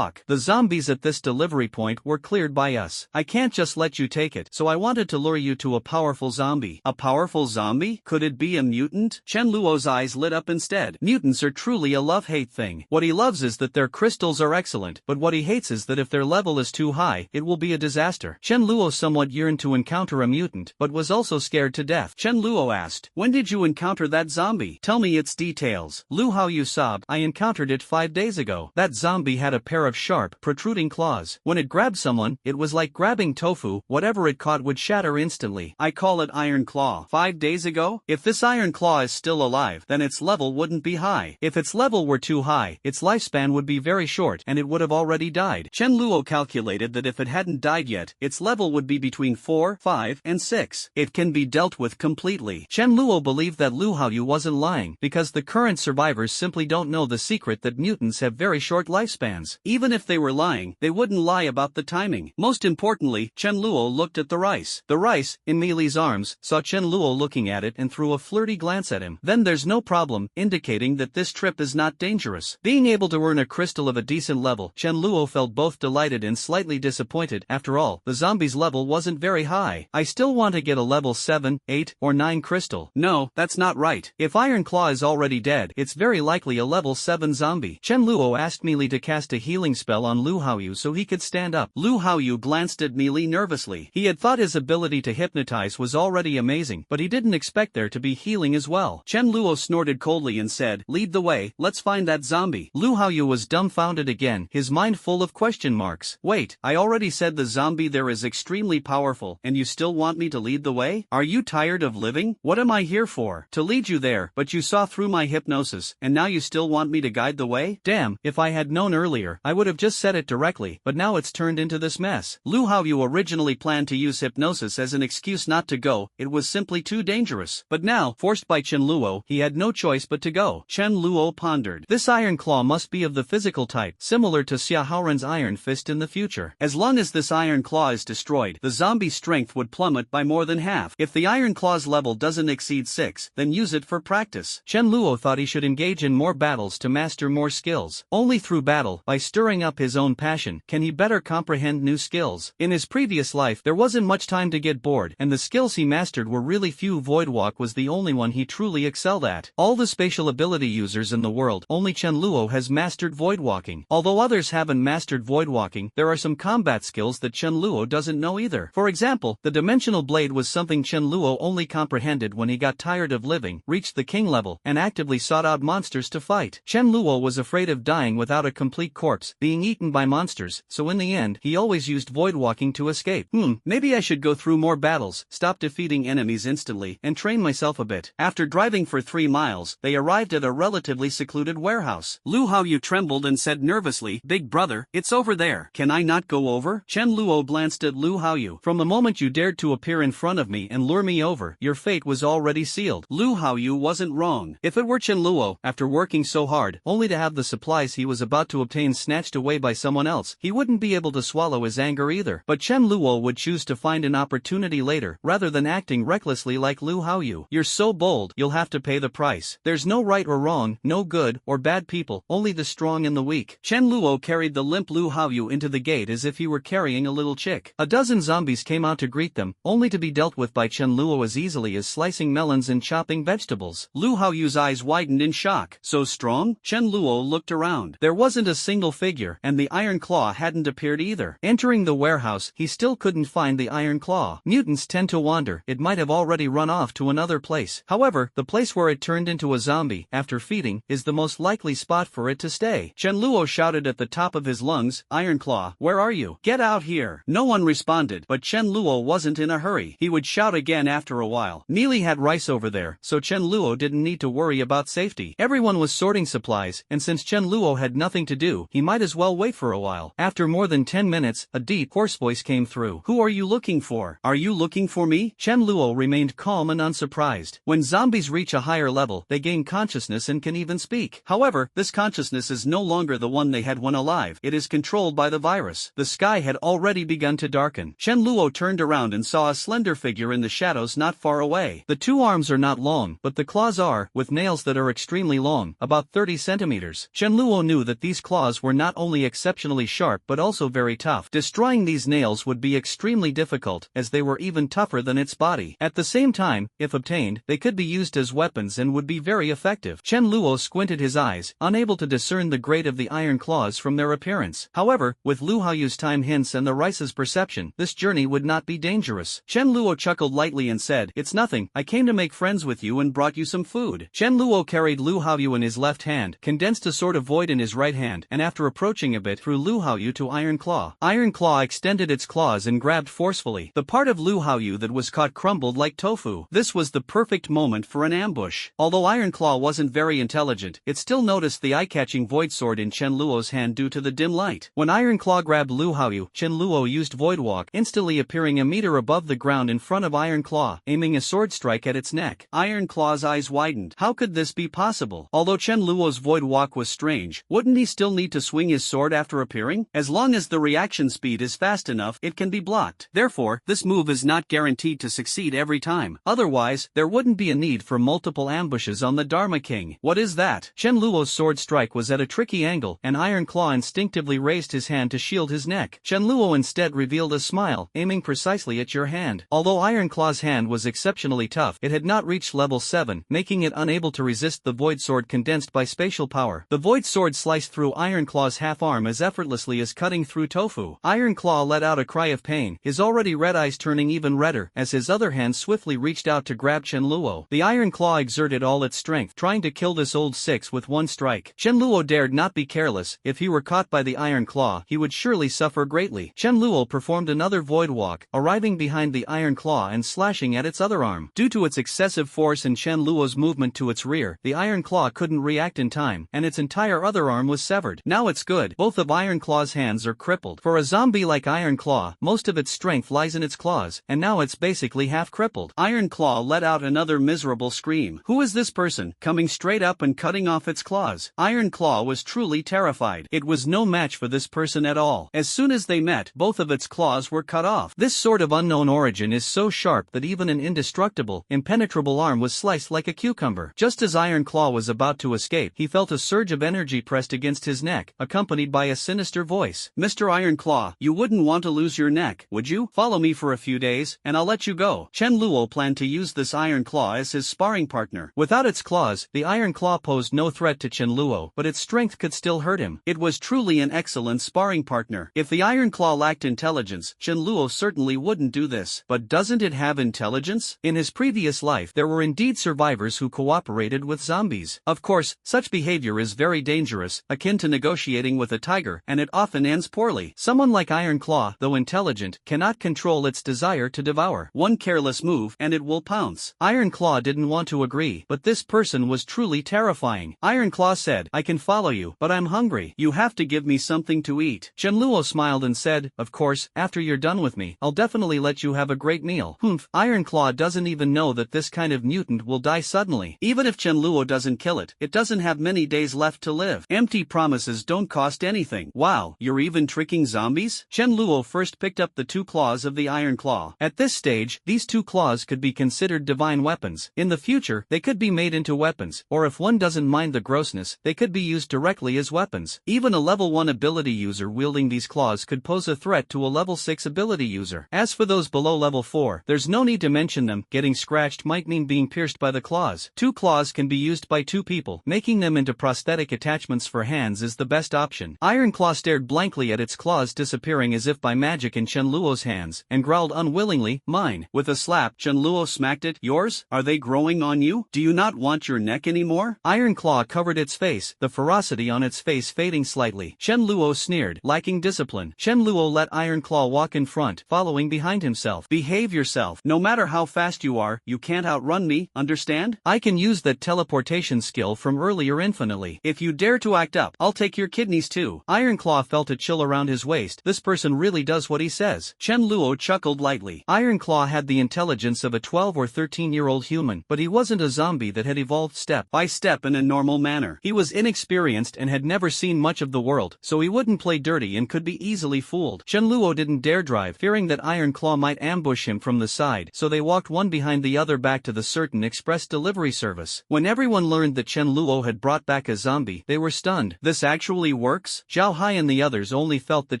The zombies at this delivery point were cleared by us. I can't just let you take it, so I wanted to lure you to a powerful zombie. A powerful zombie? Could it be a mutant? Chen Luo's eyes lit up instead. Mutants are truly a love-hate thing. What he loves is that their crystals are excellent, but what he hates is that if their level is too high, it will be a disaster. Chen Luo somewhat yearned to encounter a mutant, but was also scared to death. Chen Luo asked, "When did you encounter that zombie? Tell me its details." Lu Haoyu sobbed, "I encountered it 5 days ago. That zombie had a pair of sharp, protruding claws. When it grabbed someone, it was like grabbing tofu, whatever it caught would shatter instantly. I call it Iron Claw. 5 days ago? If this Iron Claw is still alive, then its level wouldn't be high. If its level were too high, its lifespan would be very short and it would have already died." Chen Luo calculated that if it hadn't died yet, its level would be between 4, 5, and 6. It can be dealt with completely. Chen Luo believed that Lu Haoyu wasn't lying, because the current survivors simply don't know the secret that mutants have very short lifespans. Even if they were lying, they wouldn't lie about the timing. Most importantly, Chen Luo looked at the rice. The rice, in Meili's arms, saw Chen Luo looking at it and threw a flirty glance at him. "Then there's no problem," indicating that this trip is not dangerous. Being able to earn a crystal of a decent level, Chen Luo felt both delighted and slightly disappointed. After all, the zombie's level wasn't very high. "I still want to get a level 7, 8, or 9 crystal." "No, that's not right. If Iron Claw is already dead, it's very likely a level 7 zombie." Chen Luo asked Meili to cast a healing spell on Lu Haoyu so he could stand up. Lu Haoyu glanced at Meili nervously. He had thought his ability to hypnotize was already amazing, but he didn't expect there to be healing as well. Chen Luo snorted coldly and said, "Lead the way, let's find that zombie." Lu Haoyu was dumbfounded again, his mind full of question marks. "Wait, I already said the zombie there is extremely powerful, and you still want me to lead the way? Are you tired of living? What am I here for? To lead you there, but you saw through my hypnosis, and now you still want me to guide the way? Damn, if I had known earlier, I would have just said it directly, but now it's turned into this mess." Lu Haoyu originally planned to use hypnosis as an excuse not to go, it was simply too dangerous. But now, forced by Chen Luo, he had no choice but to go. Chen Luo pondered. This Iron Claw must be of the physical type, similar to Xia Haoren's Iron Fist in the future. As long as this Iron Claw is destroyed, the zombie's strength would plummet by more than half. If the Iron Claw's level doesn't exceed 6, then use it for practice. Chen Luo thought he should engage in more battles to master more skills. Only through battle, by stirring up his own passion, can he better comprehend new skills. In his previous life, there wasn't much time to get bored, and the skills he mastered were really few. Voidwalk was the only one he truly excelled at. All the spatial ability users in the world, only Chen Luo has mastered voidwalking. Although others haven't mastered voidwalking, there are some combat skills that Chen Luo doesn't know either. For example, the dimensional blade was something Chen Luo only comprehended when he got tired of living, reached the king level, and actively sought out monsters to fight. Chen Luo was afraid of dying without a complete corpse, being eaten by monsters, so in the end, he always used voidwalking to escape. Maybe I should go through more battles, stop defeating enemies instantly, and train myself a bit. After driving for 3 miles, they arrived at a relatively secluded warehouse. Lu Haoyu trembled and said nervously, "Big brother, it's over there. Can I not go over?" Chen Luo glanced at Lu Haoyu. "From the moment you dared to appear in front of me and lure me over, your fate was already sealed." Lu Haoyu wasn't wrong. If it were Chen Luo, after working so hard, only to have the supplies he was about to obtain snatched away by someone else, he wouldn't be able to swallow his anger either. But Chen Luo would choose to find an opportunity later, rather than acting recklessly like Lu Haoyu. "You're so bold, you'll have to pay the price. There's no right or wrong, no good or bad people, only the strong and the week. Chen Luo carried the limp Lu Haoyu into the gate as if he were carrying a little chick. A dozen zombies came out to greet them, only to be dealt with by Chen Luo as easily as slicing melons and chopping vegetables. Lu Haoyu's eyes widened in shock. So strong? Chen Luo looked around. There wasn't a single figure, and the Iron Claw hadn't appeared either. Entering the warehouse, he still couldn't find the Iron Claw. Mutants tend to wander. It might have already run off to another place. However, the place where it turned into a zombie, after feeding, is the most likely spot for it to stay. Chen Luo shouted at the top of his lungs, Iron Claw, where are you? Get out here. No one responded, but Chen Luo wasn't in a hurry. He would shout again after a while. Mealy had rice over there, so Chen Luo didn't need to worry about safety. Everyone was sorting supplies, and since Chen Luo had nothing to do, he might as well wait for a while. After more than 10 minutes, a deep, hoarse voice came through. Who are you looking for? Are you looking for me? Chen Luo remained calm and unsurprised. When zombies reach a higher level, they gain consciousness and can even speak. However, this consciousness is no longer the one they had when alive. It is controlled by the virus. The sky had already begun to darken. Chen Luo turned around and saw a slender figure in the shadows not far away. The two arms are not long, but the claws are, with nails that are extremely long, about 30 centimeters. Chen Luo knew that these claws were not only exceptionally sharp but also very tough. Destroying these nails would be extremely difficult, as they were even tougher than its body. At the same time, if obtained, they could be used as weapons and would be very effective. Chen Luo squinted his eyes, unable to discern the grade of the iron claws from their appearance. However, with Lu Haoyu's time hints and the rice's perception, this journey would not be dangerous. Chen Luo chuckled lightly and said, It's nothing, I came to make friends with you and brought you some food. Chen Luo carried Lu Haoyu in his left hand, condensed a sort of void in his right hand, and after approaching a bit threw Lu Haoyu to Iron Claw. Iron Claw extended its claws and grabbed forcefully. The part of Lu Haoyu that was caught crumbled like tofu. This was the perfect moment for an ambush. Although Iron Claw wasn't very intelligent, it still noticed the eye-catching void sword in Chen Luo's hand due to the dim light. When Iron Claw grabbed Lu Haoyu, Chen Luo used Void Walk, instantly appearing a meter above the ground in front of Iron Claw, aiming a sword strike at its neck. Iron Claw's eyes widened. How could this be possible? Although Chen Luo's Void Walk was strange, wouldn't he still need to swing his sword after appearing? As long as the reaction speed is fast enough, it can be blocked. Therefore, this move is not guaranteed to succeed every time. Otherwise, there wouldn't be a need for multiple ambushes on the Dharma King. What is that? Chen Luo's sword strike was at a tricky angle, and Iron Claw instinctively raised his hand to shield his neck. Chen Luo instead revealed a smile, aiming precisely at your hand. Although Iron Claw's hand was exceptionally tough, it had not reached level 7, making it unable to resist the Void Sword condensed by spatial power. The Void Sword sliced through Iron Claw's half arm as effortlessly as cutting through tofu. Iron Claw let out a cry of pain, his already red eyes turning even redder, as his other hand swiftly reached out to grab Chen Luo. The Iron Claw exerted all its strength, trying to kill this old six with one strike. Chen Luo dared not be careless. If he were caught by the Iron Claw, he would surely suffer greatly. Chen Luo performed another Void Walk, arriving behind the Iron Claw and slashing at its other arm. Due to its excessive force and Chen Luo's movement to its rear, the Iron Claw couldn't react in time, and its entire other arm was severed. Now it's good. Both of Iron Claw's hands are crippled. For a zombie like Iron Claw, most of its strength lies in its claws, and now it's basically half crippled. Iron Claw let out another miserable scream. Who is this person, coming straight up and cutting off its claws? Iron Claw was truly terrified. It was no match for this person at all. As soon as they met, both of its claws were cut off. This sword of unknown origin is so sharp that even an indestructible, impenetrable arm was sliced like a cucumber. Just as Iron Claw was about to escape, he felt a surge of energy pressed against his neck, accompanied by a sinister voice. Mr. Iron Claw, you wouldn't want to lose your neck, would you? Follow me for a few days, and I'll let you go. Chen Luo planned to use this Iron Claw as his sparring partner. Without its claws, the Iron Claw posed no threat to Chen Luo, but its strength could still hurt him. It was truly an excellent sparring partner. If the Iron Claw lacked intelligence, Chen Luo certainly wouldn't do this. But doesn't it have intelligence? In his previous life, there were indeed survivors who cooperated with zombies. Of course, such behavior is very dangerous, akin to negotiating with a tiger, and it often ends poorly. Someone like Iron Claw, though intelligent, cannot control its desire to devour. One careless move, and it will pounce. Iron Claw didn't want to agree, but this person was truly terrifying. Iron Claw said, I can follow you, but I'm hungry. You have to give me something to eat. Chen Luo smiled and said, of course, after you're done with me, I'll definitely let you have a great meal. Humph, Iron Claw doesn't even know that this kind of mutant will die suddenly. Even if Chen Luo doesn't kill it, it doesn't have many days left to live. Empty promises don't cost anything. Wow, you're even tricking zombies? Chen Luo first picked up the two claws of the Iron Claw. At this stage, these two claws could be considered divine weapons. In the future, they could be made into weapons, or if one doesn't mind the grossness, they could be used directly primarily as weapons. Even a level 1 ability user wielding these claws could pose a threat to a level 6 ability user. As for those below level 4, there's no need to mention them. Getting scratched might mean being pierced by the claws. 2 claws can be used by 2 people. Making them into prosthetic attachments for hands is the best option. Iron Claw stared blankly at its claws disappearing as if by magic in Chenluo's hands, and growled unwillingly, "Mine." With a slap, Chenluo smacked it. "Yours? Are they growing on you? Do you not want your neck anymore?" Iron Claw covered its face, the ferocity on its face fading slightly. Chenluo sneered, lacking discipline. Chenluo let Iron Claw walk in front, following behind himself. "Behave yourself. No matter how fast you are, you can't outrun me, understand? I can use that teleportation skill from earlier infinitely. If you dare to act up, I'll take your kidneys too." Iron Claw felt a chill around his waist. This person really does what he says. Chenluo chuckled lightly. Iron Claw had the intelligence of a 12 or 13-year-old human, but he wasn't a zombie that had evolved step by step in a normal manner. He was inexperienced and had never seen much of the world, so he wouldn't play dirty and could be easily fooled. Chenluo didn't dare drive, fearing that Iron Claw might ambush him from the side, so they walked one behind the other back to the certain express delivery service. When everyone learned that Chenluo had brought back a zombie, they were stunned. This actually works? Zhao Hai and the others only felt that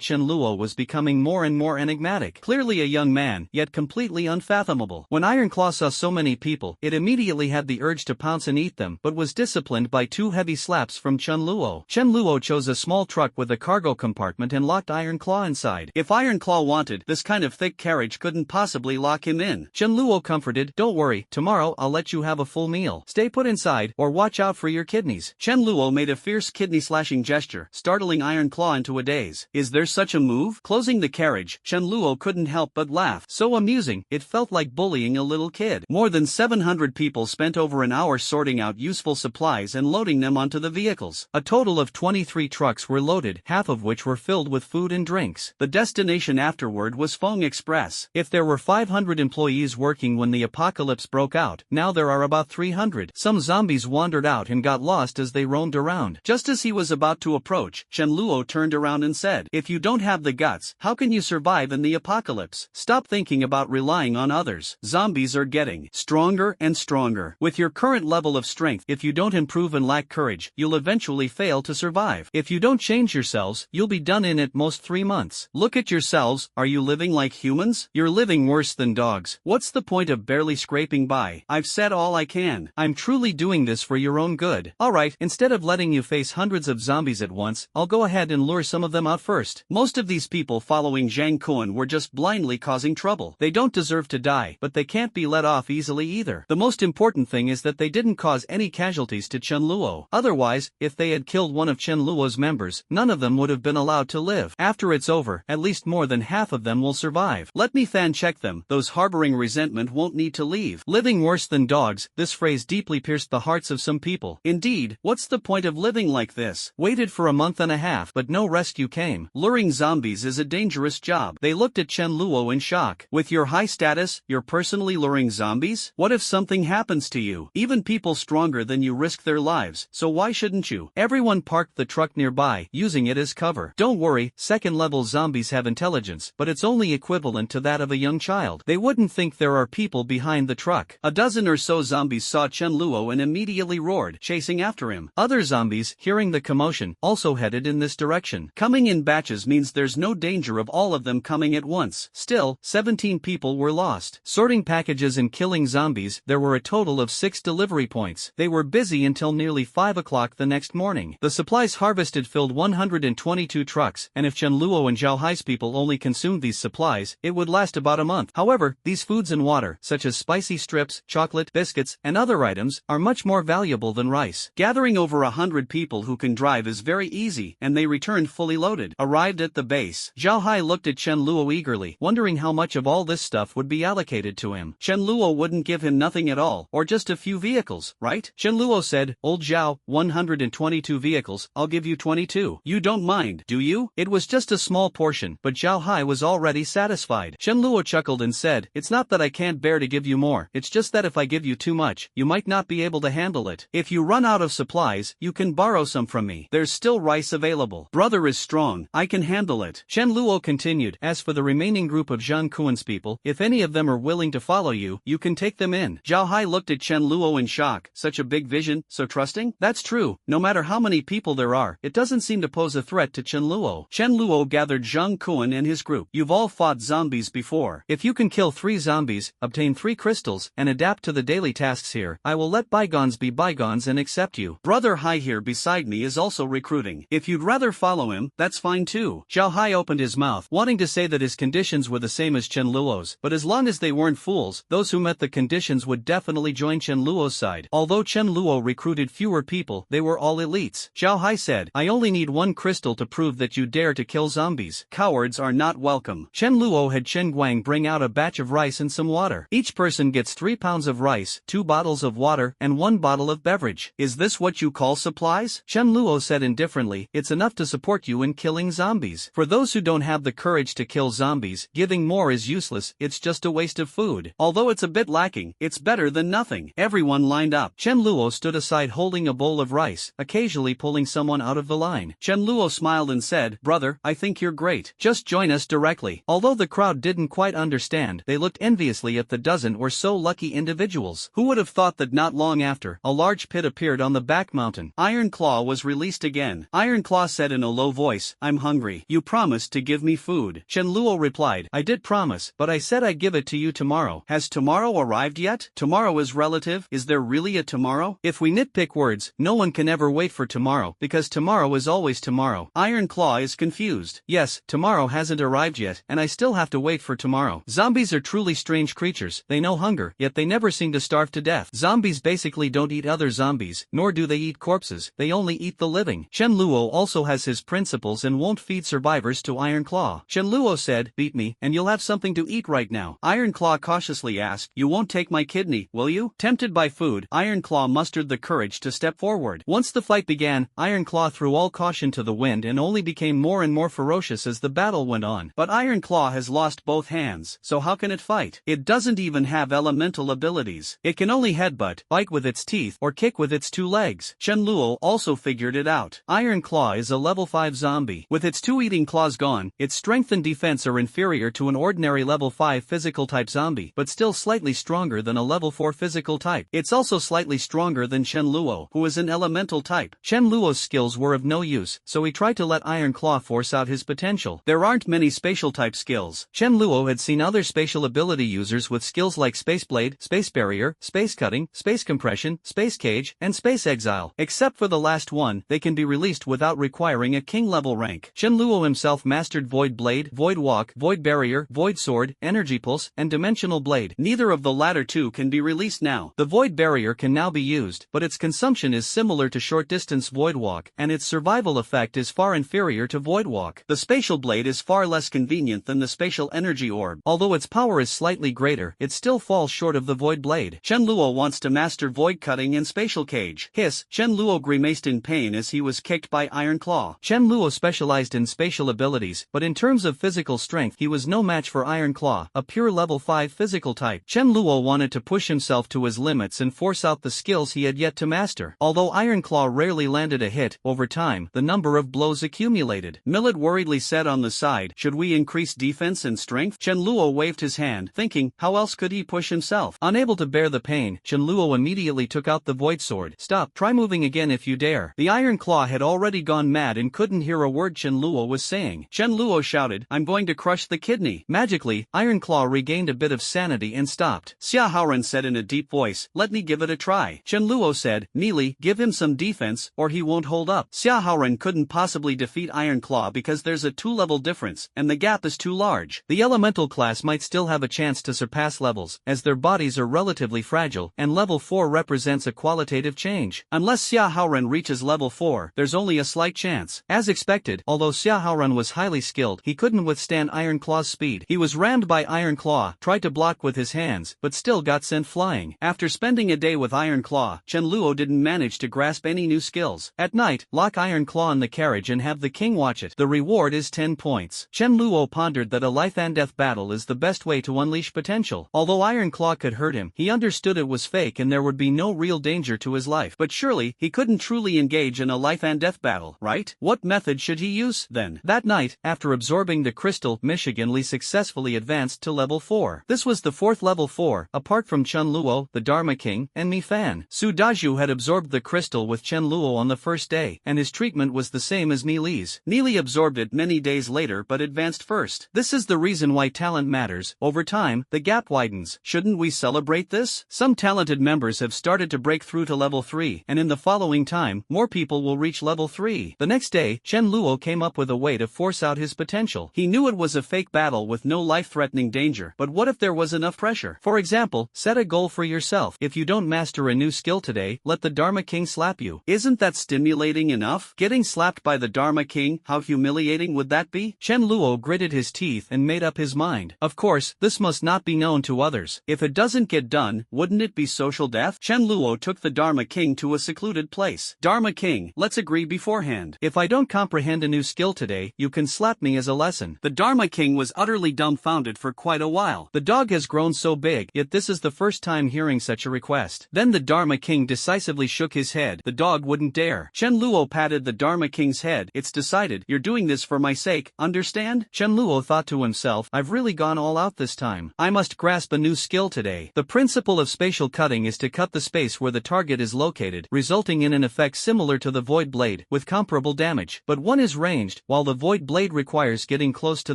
Chenluo was becoming more and more enigmatic. Clearly a young man, yet completely unfathomable. When Iron Claw saw so many people, it immediately had the urge to pounce and eat them, but was disciplined by 2 heavy slaps from Chenluo. Chenluo chose a small truck with a cargo compartment and locked Iron Claw inside. If Iron Claw wanted, this kind of thick carriage couldn't possibly lock him in. Chenluo comforted, "Don't worry, tomorrow I'll let you have a full meal. Stay put inside, or watch out for your kidneys." Chenluo made a fierce kidney-slashing gesture, startling Iron Claw into a daze. Is there such a move? Closing the carriage, Chenluo couldn't help but laugh. So amusing, it felt like bullying a little kid. More than 700 people spent over an hour sorting out useful supplies and loading them onto the vehicles. A total of 23 trucks were loaded, half of which were filled with food and drinks. The destination afterward was Feng Express. If there were 500 employees working when the apocalypse broke out, now there are about 300. Some zombies wandered out and got lost as they roamed around. Just as he was about to approach, Chenluo turned around and said, "If you don't have the guts, how can you survive in the apocalypse? Stop thinking about relying on others. Zombies are getting stronger and stronger. With your current level of strength, if you don't improve and lack courage, you'll eventually fail to survive. If you don't change yourselves, you'll be done in at most 3 months. Look at yourselves, are you living like humans? You're living worse than dogs. What's the point of barely scraping by? I've said all I can. I'm truly doing this for your own good. Alright, instead of letting you face hundreds of zombies at once, I'll go ahead and lure some of them out first." Most of these people following Zhang Kuan were just blindly causing trouble. They don't deserve to die, but they can't be let off easily either. The most important thing is that they didn't cause any casualties to Chenluo. Otherwise, if they had killed one of Chenluo's members, none of them would have been allowed to live. After it's over, at least more than half of them will survive. Let me fan check them. Those harboring resentment won't need to leave. Living worse than dogs, this phrase deeply pierced the hearts of some people. Indeed, what's the point of living like this? Waited for a month and a half, but no rescue came. Luring zombies is a dangerous job. They looked at Chenluo in shock. With your high status, you're personally luring zombies? What if something happens to you? Even people stronger than you risk their lives, so why shouldn't you? Everyone parked the truck nearby, using it as cover. Don't worry, second-level zombies have intelligence, but it's only equivalent to that of a young child. They wouldn't think there are people behind the truck. A dozen or so zombies saw Chenluo and immediately roared, chasing after him. Other zombies, hearing the commotion, also headed in this direction. Coming in batches means there's no danger of all of them coming at once. Still, 17 people were lost. Sorting packages and killing zombies, there were a total of 6 delivery points. They were busy until nearly 5 o'clock the next morning. The supplies harvested filled 122 trucks, and if Chenluo and Zhao Hai's people only consumed these supplies, it would last about a month. However, these foods and water, such as spicy strips, chocolate, biscuits, and other items, are much more valuable than rice. Gathering over 100 people who can drive is very easy, and they returned fully loaded. Arrived at the base, Zhao Hai looked at Chenluo eagerly, wondering how much of all this stuff would be allocated to him. Chenluo wouldn't give him nothing at all, or just a few vehicles, right? Chenluo said, "Old Zhao, 122 vehicles, I'll give you 22. You don't mind, do you?" It was just a small portion, but Zhao Hai was already satisfied. Chenluo chuckled and said, "It's not that I can't bear to give you more, it's just that if I give you too much, you might not be able to handle it. If you run out of supplies, you can borrow some from me. There's still rice available. Brother is strong, I can handle it." Chenluo continued, "As for the remaining group of Zhang Kuan's people, if any of them are willing to follow you, you can take them in." Zhao Hai looked at Chenluo in shock. Such a big vision, so trusting? That's true. No matter how many people there are, it doesn't seem to pose a threat to Chen Luo. Chen Luo gathered Zhang Kuan and his group. You've all fought zombies before. If you can kill 3 zombies, obtain 3 crystals, and adapt to the daily tasks here, I will let bygones be bygones and accept you. Brother Hai here beside me is also recruiting. If you'd rather follow him, that's fine too. Zhao Hai opened his mouth, wanting to say that his conditions were the same as Chen Luo's, but as long as they weren't fools, those who met the conditions would definitely join Chen Luo's side. Although Chen Luo recruited fewer people, they were all elites. Zhao Hai said, I only need 1 crystal to prove that you dare to kill zombies. Cowards are not welcome. Chen Luo had Chen Guang bring out a batch of rice and some water. Each person gets 3 pounds of rice, 2 bottles of water, and 1 bottle of beverage. Is this what you call supplies? Chen Luo said indifferently, it's enough to support you in killing zombies. For those who don't have the courage to kill zombies, giving more is useless, it's just a waste of food. Although it's a bit lacking, it's better than nothing. Everyone lined up. Chen Luo stood aside holding a bowl of rice, occasionally pulling someone out of the line. Chen Luo smiled and said, brother, I think you're great. Just join us directly. Although the crowd didn't quite understand, they looked enviously at the dozen or so lucky individuals. Who would have thought that not long after, a large pit appeared on the back mountain. Iron Claw was released again. Iron Claw said in a low voice, I'm hungry. You promised to give me food. Chen Luo replied, I did promise, but I said I'd give it to you tomorrow. Has tomorrow arrived yet? Tomorrow is relative. Is there really a tomorrow? If we nitpick words, no one can ever wait for tomorrow, because tomorrow is always tomorrow. Iron Claw is confused. Yes, tomorrow hasn't arrived yet, and I still have to wait for tomorrow. Zombies are truly strange creatures. They know hunger, yet they never seem to starve to death. Zombies basically don't eat other zombies, nor do they eat corpses. They only eat the living. Chen Luo also has his principles and won't feed survivors to Iron Claw. Chen Luo said, beat me, and you'll have something to eat right now. Iron Claw cautiously asked, you won't take my kidney, will you? Tempted by food, Iron Claw mustered the courage to step forward. Once the fight began, Iron Claw threw all caution to the wind and only became more and more ferocious as the battle went on. But Iron Claw has lost both hands, so how can it fight? It doesn't even have elemental abilities. It can only headbutt, bite with its teeth, or kick with its 2 legs. Chen Luo also figured it out. Iron Claw is a level 5 zombie. With its 2 eating claws gone, its strength and defense are inferior to an ordinary level 5 physical type zombie, but still slightly stronger than a level 4 physical type. It's also slightly stronger than Chen Luo, who is an elemental type. Chen Luo's skills were of no use, so he tried to let Iron Claw force out his potential. There aren't many spatial type skills. Chen Luo had seen other spatial ability users with skills like Space Blade, Space Barrier, Space Cutting, Space Compression, Space Cage, and Space Exile. Except for the last one, they can be released without requiring a king level rank. Chen Luo himself mastered Void Blade, Void Walk, Void Barrier, Void Sword, Energy Pulse, and Dimensional Blade. Neither of the latter 2 can be released now. The Void Barrier can now be used, but its consumption is similar to short distance Void Walk, and its survival effect is far inferior to Void Walk. The Spatial Blade is far less convenient than the Spatial Energy Orb. Although its power is slightly greater, it still falls short of the Void Blade. Chen Luo wants to master Void Cutting and Spatial Cage. Hiss, Chen Luo grimaced in pain as he was kicked by Iron Claw. Chen Luo specialized in spatial abilities, but in terms of physical strength he was no match for Iron Claw, a pure level 5 physical type. Chen Luo wanted to push himself to his limits and force out the skills he had yet to master. Although Iron Claw rarely landed a hit, over time, the number of blows accumulated. Millet worriedly said on the side, should we increase defense and strength? Chen Luo waved his hand, thinking, how else could he push himself? Unable to bear the pain, Chen Luo immediately took out the Void Sword. Stop, try moving again if you dare. The Iron Claw had already gone mad and couldn't hear a word Chen Luo was saying. Chen Luo shouted, I'm going to crush the kidney. Magically, Iron Claw regained a bit of sanity and stopped. Xia Haoran said in a deep voice, let me give it a try. Chen Luo said, Neely, give him some defense, or he won't hold up. Xia Haoran couldn't possibly defeat Iron Claw because there's a 2-level difference, and the gap is too large. The elemental class might still have a chance to surpass levels, as their bodies are relatively fragile, and level 4 represents a qualitative change. Unless Xia Haoran reaches level 4, there's only a slight chance. As expected, although Xia Haoran was highly skilled, he couldn't withstand Iron Claw's speed. He was rammed by Iron Claw, tried to block with his hands, but still got sent flying. After spending a day with Iron Claw, Chen Luo didn't manage to grasp any new skills. At night, lock Iron Claw in the carriage and have the king watch it. The reward is 10 points. Chen Luo pondered that a life and death battle is the best way to unleash potential. Although Iron Claw could hurt him, he understood it was fake and there would be no real danger to his life. But surely, he couldn't truly engage in a life and death battle, right? What method should he use, then? That night, after absorbing the crystal, Michigan Lee successfully advanced to level 4. This was the 4th level 4, apart from Chen Luo, the Dharma King, and Mi Fan. Su Daju had absorbed the crystal with Chen Luo on the the first day, and his treatment was the same as Neely's. Neely absorbed it many days later but advanced first. This is the reason why talent matters. Over time, the gap widens. Shouldn't we celebrate this? Some talented members have started to break through to level 3, and in the following time, more people will reach level 3. The next day, Chen Luo came up with a way to force out his potential. He knew it was a fake battle with no life-threatening danger, but what if there was enough pressure? For example, set a goal for yourself. If you don't master a new skill today, let the Dharma King slap you. Isn't that stimulating enough? Getting slapped by the Dharma King, how humiliating would that be? Chen Luo gritted his teeth and made up his mind. Of course, this must not be known to others. If it doesn't get done, wouldn't it be social death? Chen Luo took the Dharma King to a secluded place. Dharma King, let's agree beforehand. If I don't comprehend a new skill today, you can slap me as a lesson. The Dharma King was utterly dumbfounded for quite a while. The dog has grown so big, yet this is the first time hearing such a request. Then the Dharma King decisively shook his head. The dog wouldn't dare. Chen Luo patted the Dharma King's head. It's decided. You're doing this for my sake, understand? Chen Luo thought to himself, I've really gone all out this time. I must grasp a new skill today. The principle of spatial cutting is to cut the space where the target is located, resulting in an effect similar to the void blade, with comparable damage. But one is ranged, while the void blade requires getting close to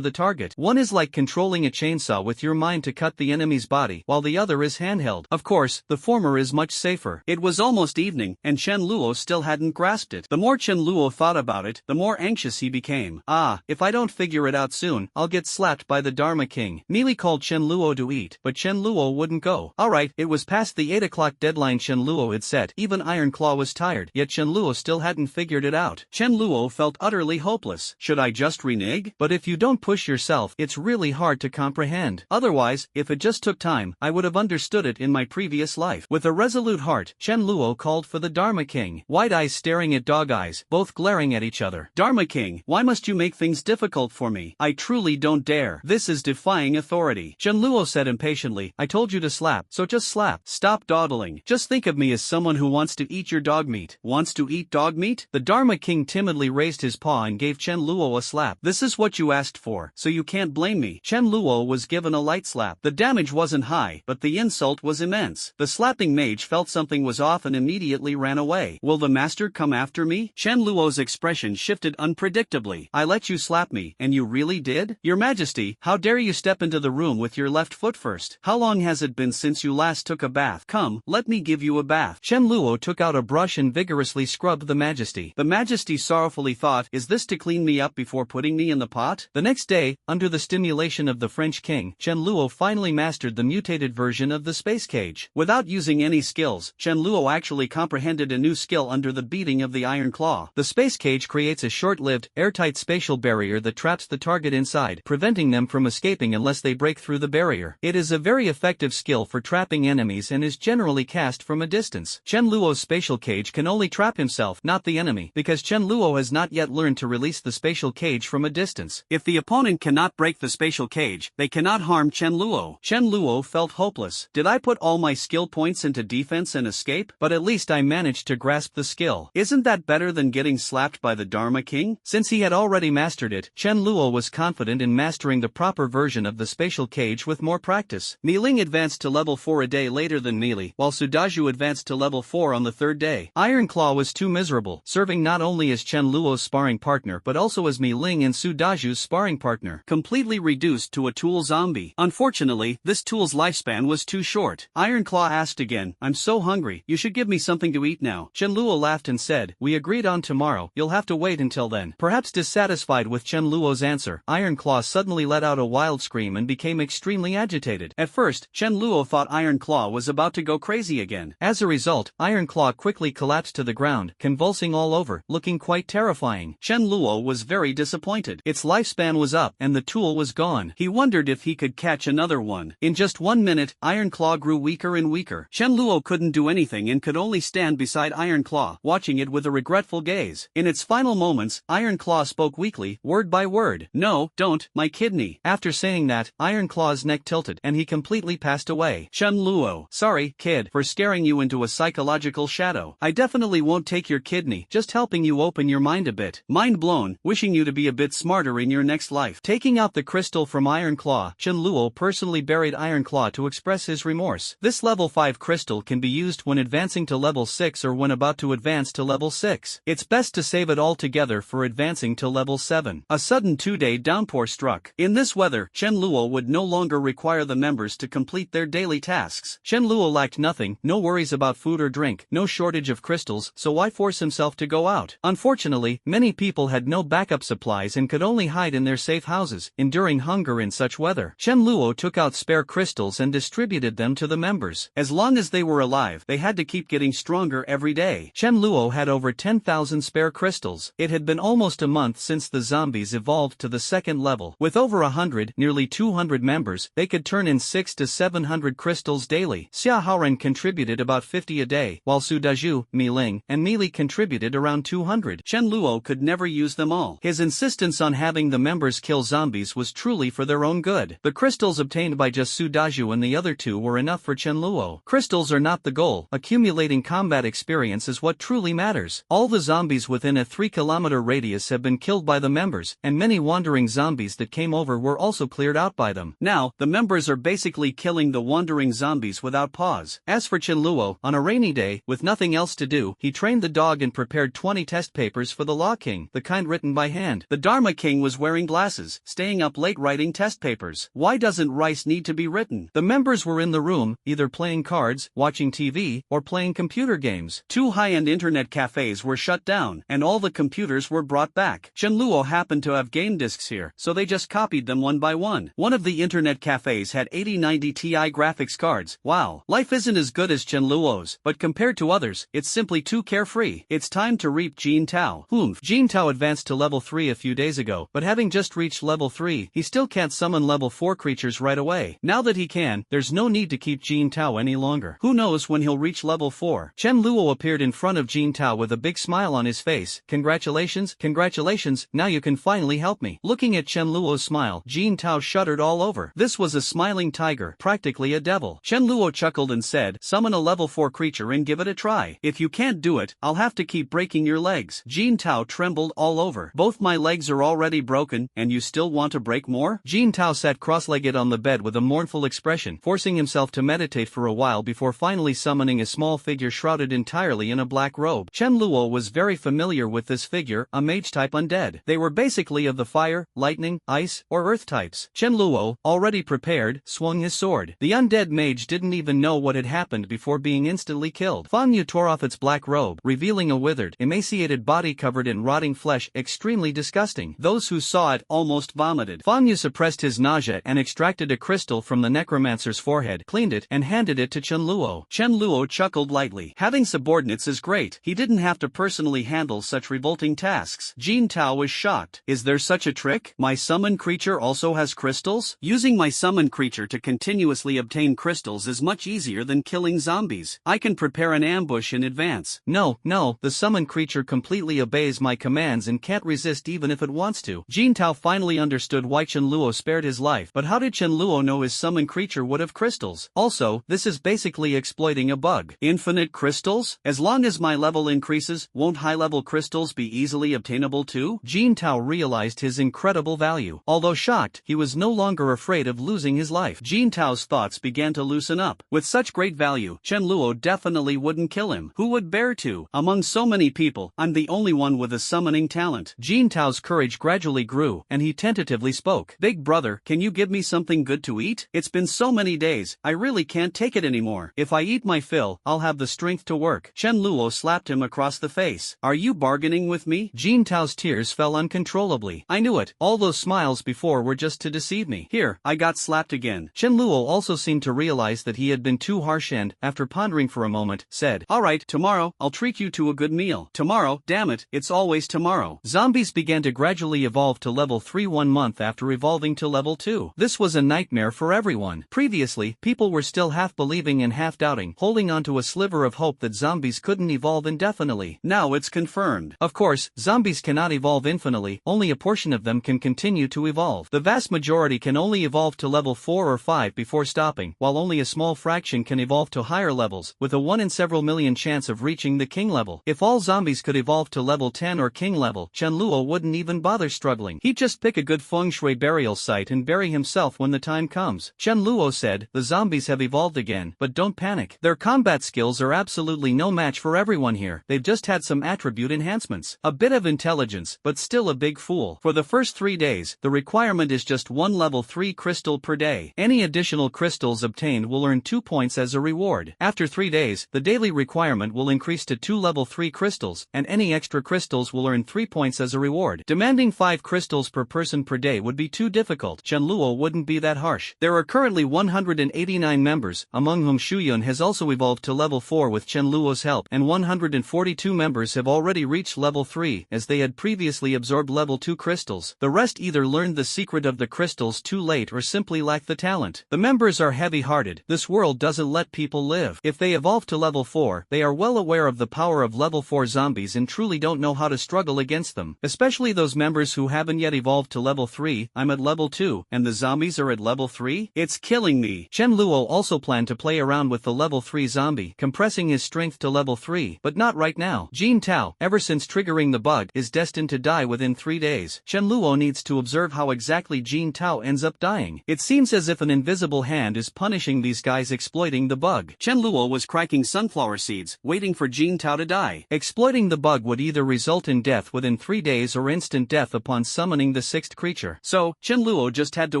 the target. One is like controlling a chainsaw with your mind to cut the enemy's body, while the other is handheld. Of course, the former is much safer. It was almost evening, and Chen Luo still hadn't grasped it. The more Chen Luo thought about it, the more anxious he became. If I don't figure it out soon, I'll get slapped by the Dharma King. Neely called Chen Luo to eat, but Chen Luo wouldn't go. Alright, it was past the 8 o'clock deadline Chen Luo had set. Even Iron Claw was tired, yet Chen Luo still hadn't figured it out. Chen Luo felt utterly hopeless. Should I just renege? But if you don't push yourself, it's really hard to comprehend. Otherwise, if it just took time, I would have understood it in my previous life. With a resolute heart, Chen Luo called for the Dharma King. White eyes staring at dog eyes, both glaring at each other. Dharma King, why must you make things difficult for me? I truly don't dare. This is defying authority. Chen Luo said impatiently, I told you to slap, so just slap. Stop dawdling. Just think of me as someone who wants to eat your dog meat. Wants to eat dog meat? The Dharma King timidly raised his paw and gave Chen Luo a slap. This is what you asked for, so you can't blame me. Chen Luo was given a light slap. The damage wasn't high, but the insult was immense. The slapping mage felt something was off and immediately ran away. Will the master come after me? Chen Luo's expression shifted unpredictably. I let you slap me, and you really did? Your Majesty, how dare you step into the room with your left foot first? How long has it been since you last took a bath? Come, let me give you a bath. Chen Luo took out a brush and vigorously scrubbed the Majesty. The Majesty sorrowfully thought, is this to clean me up before putting me in the pot? The next day, under the stimulation of the French king, Chen Luo finally mastered the mutated version of the space cage. Without using any skills, Chen Luo actually comprehended a new skill under the beating of the Iron Claw. The space cage creates a short-lived, airtight spatial barrier that traps the target inside, preventing them from escaping unless they break through the barrier. It is a very effective skill for trapping enemies and is generally cast from a distance. Chen Luo's spatial cage can only trap himself, not the enemy, because Chen Luo has not yet learned to release the spatial cage from a distance. If the opponent cannot break the spatial cage, they cannot harm Chen Luo. Chen Luo felt hopeless. Did I put all my skill points into defense and escape? But at least I managed to grasp the skill. Isn't that better than getting slapped by the Dharma King? Since he had already mastered it, Chen Luo was confident in mastering the proper version of the spatial cage with more practice. Niling advanced to level 4 a day later than Neely, while Sudaju advanced to level 4 on the third day. Iron Claw was too miserable, serving not only as Chen Luo's sparring partner but also as Mi Ling and Sudaju's sparring partner, completely reduced to a tool zombie. Unfortunately, this tool's lifespan was too short. Iron Claw asked again, I'm so hungry, you should give me something to eat now. Chen Luo laughed and said, we agreed on tomorrow, you'll have to wait until then. Perhaps dissatisfied with Chen Luo's answer, Iron Claw suddenly let out a wild scream and became extremely agitated. At first, Chen Luo thought Iron Claw was about to go crazy again. As a result, Iron Claw quickly collapsed to the ground, convulsing all over, looking quite terrifying. Chen Luo was very disappointed. Its lifespan was up, and the tool was gone. He wondered if he could catch another one. In just 1 minute, Iron Claw grew weaker and weaker. Chen Luo couldn't do anything and could only stand beside Iron Claw, watching it with a regretful gaze. In its final moments, Iron Claw spoke weakly, word by word. No, don't, my kidney. After saying that, Iron Claw's neck tilted, and he completely passed away. Chen Luo, sorry, kid, for scaring you into a psychological shadow. I definitely won't take your kidney, just helping you open your mind a bit. Mind blown, wishing you to be a bit smarter in your next life. Taking out the crystal from Iron Claw, Chen Luo personally buried Iron Claw to express his remorse. This level 5 crystal can be used when advancing to level 6 or when about to advance advance to level 6. It's best to save it all together for advancing to level 7. A sudden 2-day downpour struck. In this weather, Chen Luo would no longer require the members to complete their daily tasks. Chen Luo lacked nothing, no worries about food or drink, no shortage of crystals, so why force himself to go out? Unfortunately, many people had no backup supplies and could only hide in their safe houses, enduring hunger in such weather. Chen Luo took out spare crystals and distributed them to the members. As long as they were alive, they had to keep getting stronger every day. Chen Luo had over 10,000 spare crystals. It had been almost a month since the zombies evolved to the second level. With over 100, nearly 200 members, they could turn in 600 to 700 crystals daily. Xia Haoren contributed about 50 a day, while Su Daju, Mi Ling, and Mi Li contributed around 200. Chen Luo could never use them all. His insistence on having the members kill zombies was truly for their own good. The crystals obtained by just Su Daju and the other two were enough for Chen Luo. Crystals are not the goal. Accumulating combat experience is what truly matters. All the zombies within a 3-kilometer radius have been killed by the members, and many wandering zombies that came over were also cleared out by them. Now, the members are basically killing the wandering zombies without pause. As for Chen Luo, on a rainy day, with nothing else to do, he trained the dog and prepared 20 test papers for the Law King, the kind written by hand. The Dharma King was wearing glasses, staying up late writing test papers. Why doesn't rice need to be written? The members were in the room, either playing cards, watching TV, or playing computer games. 2 high-end internet cafes were shut down, and all the computers were brought back. Chen Luo happened to have game discs here, so they just copied them one by one. One of the internet cafes had 8090 Ti graphics cards. Wow. Life isn't as good as Chen Luo's, but compared to others, it's simply too carefree. It's time to reap Jin Tao. Jin Tao advanced to level 3 a few days ago, but having just reached level 3, he still can't summon level 4 creatures right away. Now that he can, there's no need to keep Jin Tao any longer. Who knows when he'll reach level 4? Chen Luo appeared in front of Jin Tao with a big smile on his face. Congratulations, congratulations, now you can finally help me. Looking at Chen Luo's smile, Jin Tao shuddered all over. This was a smiling tiger, practically a devil. Chen Luo chuckled and said, summon a level 4 creature and give it a try. If you can't do it, I'll have to keep breaking your legs. Jin Tao trembled all over. Both my legs are already broken, and you still want to break more? Jin Tao sat cross-legged on the bed with a mournful expression, forcing himself to meditate for a while before finally summoning a small figure shrouded entirely in a black robe. Chen Luo was very familiar with this figure, a mage-type undead. They were basically of the fire, lightning, ice, or earth types. Chen Luo, already prepared, swung his sword. The undead mage didn't even know what had happened before being instantly killed. Fan Yu tore off its black robe, revealing a withered, emaciated body covered in rotting flesh, extremely disgusting. Those who saw it almost vomited. Fan Yu suppressed his nausea and extracted a crystal from the necromancer's forehead, cleaned it, and handed it to Chen Luo. Chen Luo chuckled lightly. Having subordinates is great. He didn't have to personally handle such revolting tasks. Jin Tao was shocked. Is there such a trick? My summon creature also has crystals? Using my summon creature to continuously obtain crystals is much easier than killing zombies. I can prepare an ambush in advance. No, the summon creature completely obeys my commands and can't resist even if it wants to. Jin Tao finally understood why Chen Luo spared his life, but how did Chen Luo know his summon creature would have crystals? Also, this is basically exploiting a bug. Infinite crystals? As long as my level increases, won't high-level crystals be easily obtainable too? Jin Tao realized his incredible value. Although shocked, he was no longer afraid of losing his life. Jin Tao's thoughts began to loosen up. With such great value, Chen Luo definitely wouldn't kill him. Who would bear to? Among so many people, I'm the only one with a summoning talent. Jin Tao's courage gradually grew, and he tentatively spoke. Big brother, can you give me something good to eat? It's been so many days, I really can't take it anymore. If I eat my fill, I'll have the strength to work. Chen Luo slapped him across the face. Are you bargaining with me? Jin Tao's tears fell uncontrollably. I knew it. All those smiles before were just to deceive me. Here, I got slapped again. Chen Luo also seemed to realize that he had been too harsh and, after pondering for a moment, said, Alright, tomorrow, I'll treat you to a good meal. Tomorrow, damn it, it's always tomorrow. Zombies began to gradually evolve to level 3 1 month after evolving to level 2. This was a nightmare for everyone. Previously, people were still half believing and half doubting, holding on to a sliver of hope that zombies couldn't evolve indefinitely. Now it's confirmed. Of course, zombies cannot evolve infinitely, only a portion of them can continue to evolve. The vast majority can only evolve to level 4 or 5 before stopping, while only a small fraction can evolve to higher levels, with a 1 in several million chance of reaching the king level. If all zombies could evolve to level 10 or king level, Chen Luo wouldn't even bother struggling. He'd just pick a good feng shui burial site and bury himself when the time comes. Chen Luo said, the zombies have evolved again, but don't panic. Their combat skills are absolutely no match for everyone here, they've just had some attribute enhancements. A bit of intelligence, but still a big fool. For the first 3 days, the requirement is just 1 level 3 crystal per day. Any additional crystals obtained will earn 2 points as a reward. After 3 days, the daily requirement will increase to 2 level 3 crystals, and any extra crystals will earn 3 points as a reward. Demanding 5 crystals per person per day would be too difficult. Chenluo wouldn't be that harsh. There are currently 189 members, among whom Shuyun has also evolved to level 4 with Chenluo's help, and 142 members have already reached level 3, as they had previously absorbed level 2 crystals. The rest either learned the secret of the crystals too late or simply lack the talent. The members are heavy-hearted. This world doesn't let people live. If they evolve to level 4, they are well aware of the power of level 4 zombies and truly don't know how to struggle against them. Especially those members who haven't yet evolved to level 3. I'm at level 2, and the zombies are at level 3? It's killing me. Chenluo also planned to play around with the level 3 zombie, compressing his strength to level 3, but not right now. Jin Tao, ever since triggering the bug, is destined to die within 3 days. Chenluo needs to observe how exactly Jin Tao ends up dying. It seems as if an invisible hand is punishing these guys exploiting the bug. Chenluo was cracking sunflower seeds, waiting for Jin Tao to die. Exploiting the bug would either result in death within 3 days or instant death upon summoning the 6th creature. So, Chenluo just had to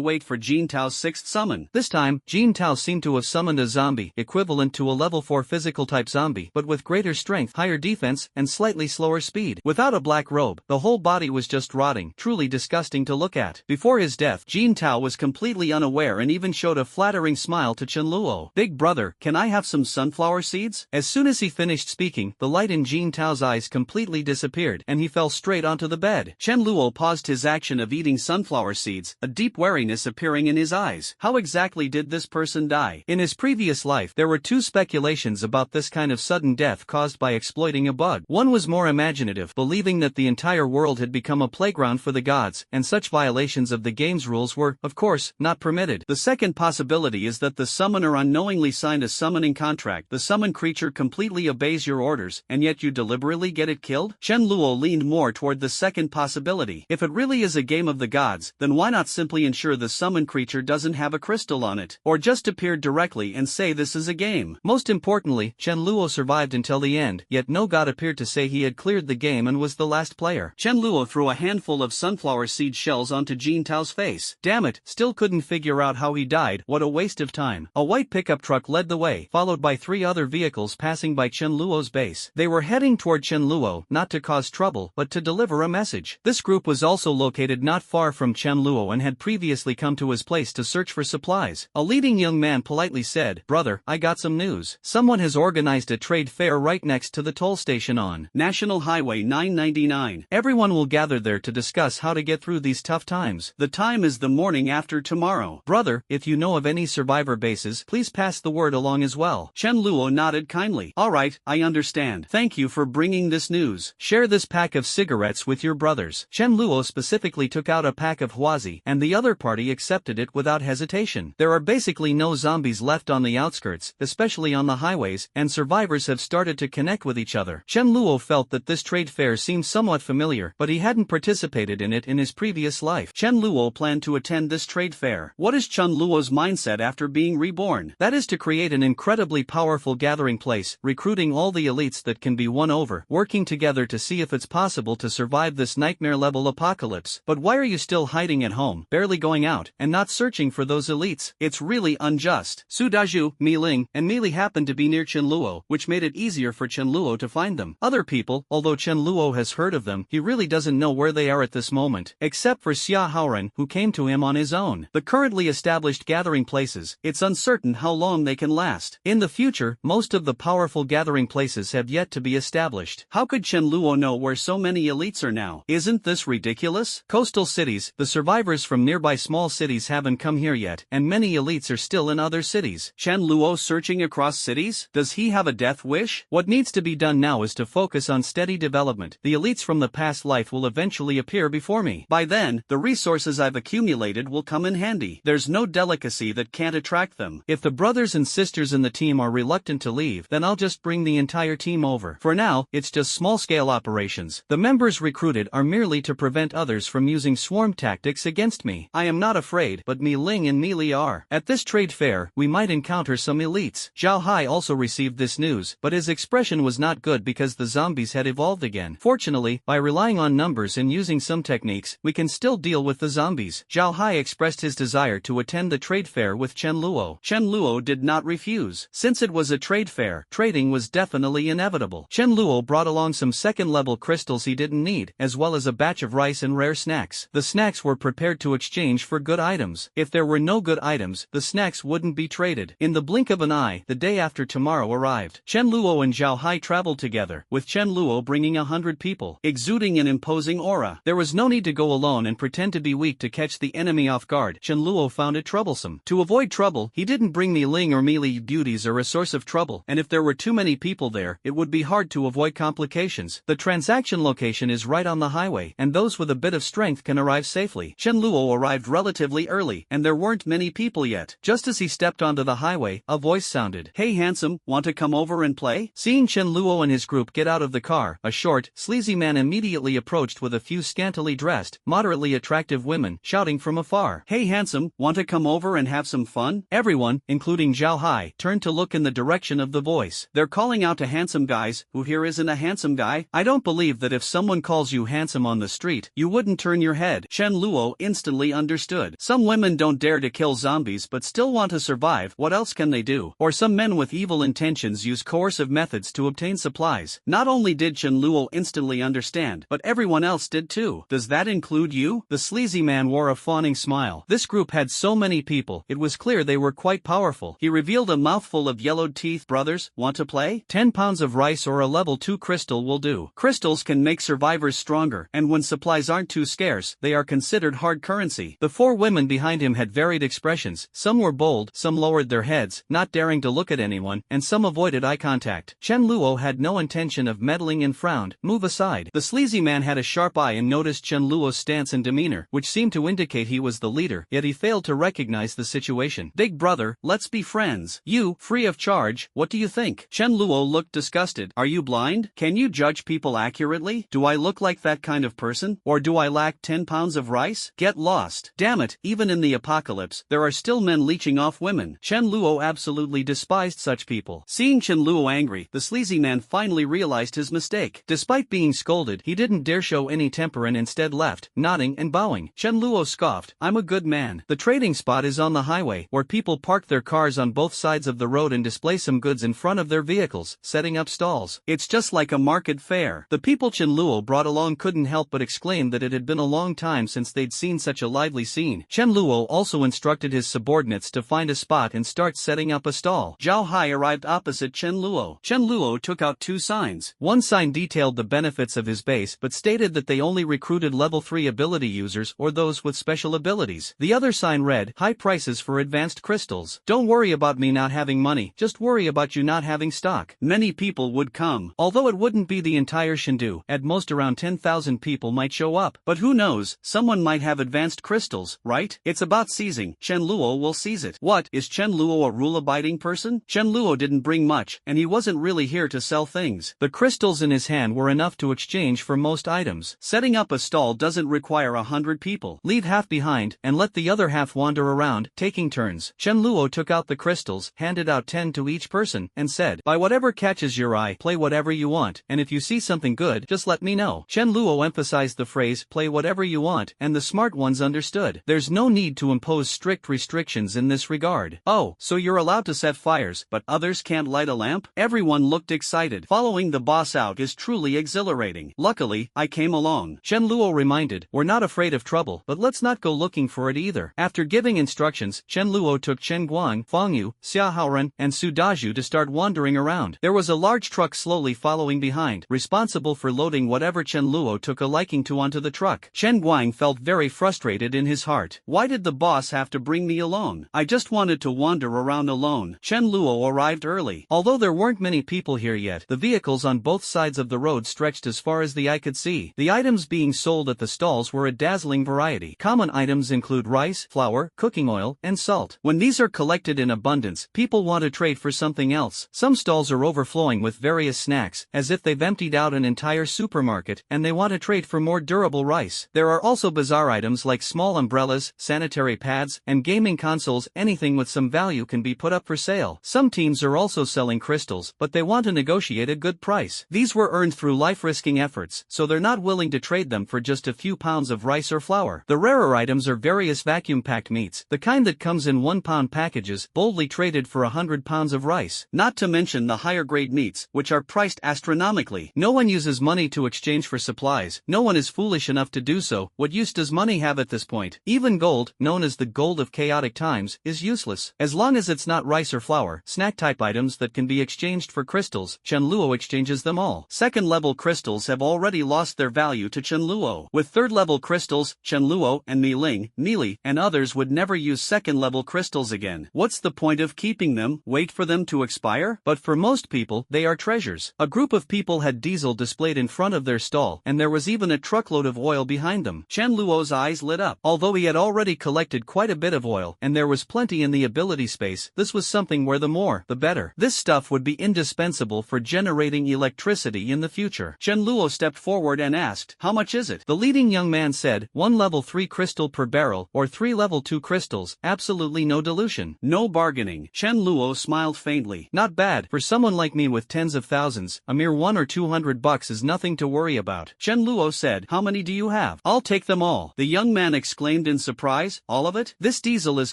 wait for Jin Tao's 6th summon. This time, Jin Tao seemed to have summoned a zombie, equivalent to a level 4 physical type zombie, but with greater strength, higher defense, and slightly slower speed. Without a black robe, the whole body was just rotting, truly disgusting to look at. Before his death, Jin Tao was completely unaware and even showed a flattering smile to Chenluo. "Big brother, can I have some sunflower seeds?" As soon as he finished speaking, the light in Jin Tao's eyes completely disappeared, and he fell straight onto the bed. Chenluo paused his action of eating sunflower seeds, a deep wariness appearing in his eyes. How exactly did this person die? In his previous life, there were 2 speculations about this kind of sudden death caused by exploiting a bug. One was more imaginative, believing that the entire world had become a playground for the gods, and such violations of the game's rules were, of course, not permitted. The second possibility is that the summoner unknowingly signed a summoning contract. The summoned creature completely obeys your orders, and yet you deliberately get it killed? Chenluo leaned more toward the second possibility. If it really is a game of the gods, then why not simply ensure the summoned creature doesn't have a crystal on it? Or just appear directly and say this is a game. Most importantly, Chenluo survived until the end, yet no god appeared to say he had cleared the game and was the last player. Chenluo threw a handful of sunflower seed shells onto Jin Tao's face. Damn it, still couldn't figure out how he died. What a waste of time. A white pickup truck led the way, followed by 3 other vehicles passing by Chenluo's base. They were heading toward Chenluo, not to cause trouble, but to deliver a message. This group was also located not far from Chenluo and had previously come to his place to search for supplies. A leading young man politely said, "Brother, I got some news. Someone has organized a trade fair right next to the toll station on National Highway 999. Everyone will gather there to discuss how to get through these tough times. The time is the morning after tomorrow. Brother, if you know of any survivor bases, please pass the word along as well." Chenluo nodded kindly. "Alright, I understand. Thank you for bringing this news. Share this pack of cigarettes with your brothers." Chenluo specifically took out a pack of Huazi, and the other party accepted it without hesitation. There are basically no zombies left on the outskirts, especially on the highways, and survivors have started to connect with each other. Chenluo felt that this trade fair seemed somewhat familiar, but he hadn't participated in it in his previous life. Chenluo planned to attend this trade fair. What is Chenluo's mindset after being reborn? That is to create an incredibly powerful gathering place, recruiting all the elites that can be won over, working together to see if it's possible to survive this nightmare-level apocalypse. But why are you still hiding at home, barely going out, and not searching for those elites? It's really unjust. Su Daju, Mi Ling, and Meili happened to be near Chenluo, which made it easier for Chenluo to find them. Other people, although Chenluo has heard of them, he really doesn't know where they are at this moment, except for Xia Haoren, who came to him on his own. The currently established gathering places, it's uncertain how long they can last. In the future, most of the powerful gathering places have yet to be established. How could Chenluo know where so many elites are now? Isn't this ridiculous? Coastal cities, the survivors from nearby small cities haven't come here yet, and many elites are still in other cities. Chenluo searching across cities? Does he have a death wish? What needs to be done now is to focus on steady development. The elites from the past life will eventually appear before me. By then, the resources I've accumulated will come in handy. There's no delicacy that can't attract them. If the brothers and sisters in the team are reluctant to leave, then I'll just bring the entire team over. For now, it's just small-scale operations. The members recruited are merely to prevent others from using swarm tactics against me. I am not afraid, but Mi Ling and Meili are. At this trade fair, we might encounter some elites. Zhao Hai also received this news, but his expression situation was not good because the zombies had evolved again. Fortunately, by relying on numbers and using some techniques, we can still deal with the zombies. Zhao Hai expressed his desire to attend the trade fair with Chen Luo. Chen Luo did not refuse. Since it was a trade fair, trading was definitely inevitable. Chen Luo brought along some second-level crystals he didn't need, as well as a batch of rice and rare snacks. The snacks were prepared to exchange for good items. If there were no good items, the snacks wouldn't be traded. In the blink of an eye, the day after tomorrow arrived. Chen Luo and Zhao Hai traveled together, with Chen Luo bringing 100 people, exuding an imposing aura. There was no need to go alone and pretend to be weak to catch the enemy off guard. Chen Luo found it troublesome. To avoid trouble, he didn't bring the Ling or melee beauties or a source of trouble, and if there were too many people there, it would be hard to avoid complications. The transaction location is right on the highway, and those with a bit of strength can arrive safely. Chen Luo arrived relatively early, and there weren't many people yet. Just as he stepped onto the highway, a voice sounded. "Hey handsome, want to come over and play?" Seeing Chen Luo and his group get out of the car, a short, sleazy man immediately approached with a few scantily dressed, moderately attractive women, shouting from afar. "Hey handsome, want to come over and have some fun?" Everyone, including Zhao Hai, turned to look in the direction of the voice. "They're calling out to handsome guys. Who here isn't a handsome guy?" "I don't believe that if someone calls you handsome on the street, you wouldn't turn your head." Chen Luo instantly understood. Some women don't dare to kill zombies but still want to survive. What else can they do? Or some men with evil intentions use coercive methods to obtain supplies. Not only did Chen Luo instantly understand, but everyone else did too. "Does that include you?" The sleazy man wore a fawning smile. This group had so many people, it was clear they were quite powerful. He revealed a mouthful of yellowed teeth. "Brothers, want to play? 10 pounds of rice or a level 2 crystal will do." Crystals can make survivors stronger, and when supplies aren't too scarce, they are considered hard currency. The 4 women behind him had varied expressions. Some were bold, some lowered their heads, not daring to look at anyone, and some avoided eye contact. Chen Luo had no intention of meddling and frowned. "Move aside." The sleazy man had a sharp eye and noticed Chen Luo's stance and demeanor, which seemed to indicate he was the leader, yet he failed to recognize the situation. "Big brother, let's be friends. You, free of charge, what do you think?" Chen Luo looked disgusted. "Are you blind? Can you judge people accurately? Do I look like that kind of person? Or do I lack 10 pounds of rice? Get lost." Damn it, even in the apocalypse, there are still men leeching off women. Chen Luo absolutely despised such people. Seeing Chen Luo angry, the sleazy man finally realized his mistake. Despite being scolded, he didn't dare show any temper and instead left, nodding and bowing. Chen Luo scoffed. "I'm a good man. The trading spot is on the highway, where people park their cars on both sides of the road and display some goods in front of their vehicles, setting up stalls. It's just like a market fair." The people Chen Luo brought along couldn't help but exclaim that it had been a long time since they'd seen such a lively scene. Chen Luo also instructed his subordinates to find a spot and start setting up a stall. Zhao Hai arrived opposite Chen Luo. Chen Luo took out 2 signs. One sign detailed the benefits of his base but stated that they only recruited level 3 ability users or those with special abilities. The other sign read, "High prices for advanced crystals. Don't worry about me not having money, just worry about you not having stock." Many people would come. Although it wouldn't be the entire Shindu, at most around 10,000 people might show up. But who knows, someone might have advanced crystals, right? It's about seizing. Chen Luo will seize it. What, is Chen Luo a rule-abiding person? Chen Luo didn't bring much, and he wasn't really here to sell things. The crystals in his hand were enough to exchange for most items. Setting up a stall doesn't require 100 people. Leave half behind, and let the other half wander around, taking turns. Chen Luo took out the crystals, handed out 10 to each person, and said, "Buy whatever catches your eye, play whatever you want, and if you see something good, just let me know." Chen Luo emphasized the phrase, "play whatever you want," and the smart ones understood. There's no need to impose strict restrictions in this regard. "Oh, so you're allowed to set fires, but others can't light a lamp?" Everyone looked excited. Following the boss out is truly exhilarating. "Luckily, I came along." Chen Luo reminded, "We're not afraid of trouble, but let's not go looking for it either." After giving instructions, Chen Luo took Chen Guang, Fang Yu, Xia Haoran, and Su Daju to start wandering around. There was a large truck slowly following behind, responsible for loading whatever Chen Luo took a liking to onto the truck. Chen Guang felt very frustrated in his heart. Why did the boss have to bring me along? I just wanted to wander around alone. Chen Luo arrived early. Although there weren't many people here yet, the vehicles on both sides of the road stretched as far as the eye could see. The items being sold at the stalls were a dazzling variety. Common items include rice, flour, cooking oil, and salt. When these are collected in abundance, people want to trade for something else. Some stalls are overflowing with various snacks, as if they've emptied out an entire supermarket, and they want to trade for more durable rice. There are also bizarre items like small umbrellas, sanitary pads, and gaming consoles. Anything with some value can be put up for sale. Some teams are also selling crystals, but they want to to negotiate a good price. These were earned through life-risking efforts, so they're not willing to trade them for just a few pounds of rice or flour. The rarer items are various vacuum-packed meats, the kind that comes in 1-pound packages, boldly traded for 100 pounds of rice. Not to mention the higher-grade meats, which are priced astronomically. No one uses money to exchange for supplies, no one is foolish enough to do so. What use does money have at this point? Even gold, known as the gold of chaotic times, is useless. As long as it's not rice or flour, snack-type items that can be exchanged for crystals, Chen Luo exchanges them all. Second-level crystals have already lost their value to Chen Luo. With third-level crystals, Chen Luo and Mi Ling, Mili, and others would never use second-level crystals again. What's the point of keeping them? Wait for them to expire? But for most people, they are treasures. A group of people had diesel displayed in front of their stall, and there was even a truckload of oil behind them. Chen Luo's eyes lit up. Although he had already collected quite a bit of oil, and there was plenty in the ability space, this was something where the more, the better. This stuff would be indispensable for generating electricity in the future. Chen Luo stepped forward and asked, "How much is it?" The leading young man said, 1 level 3 crystal per barrel, or 3 level 2 crystals, absolutely no dilution. No bargaining. Chen Luo smiled faintly. Not bad, for someone like me with tens of thousands, a mere 1 or 200 bucks is nothing to worry about. Chen Luo said, "How many do you have?" I'll take them all. The young man exclaimed in surprise, "All of it?" This diesel is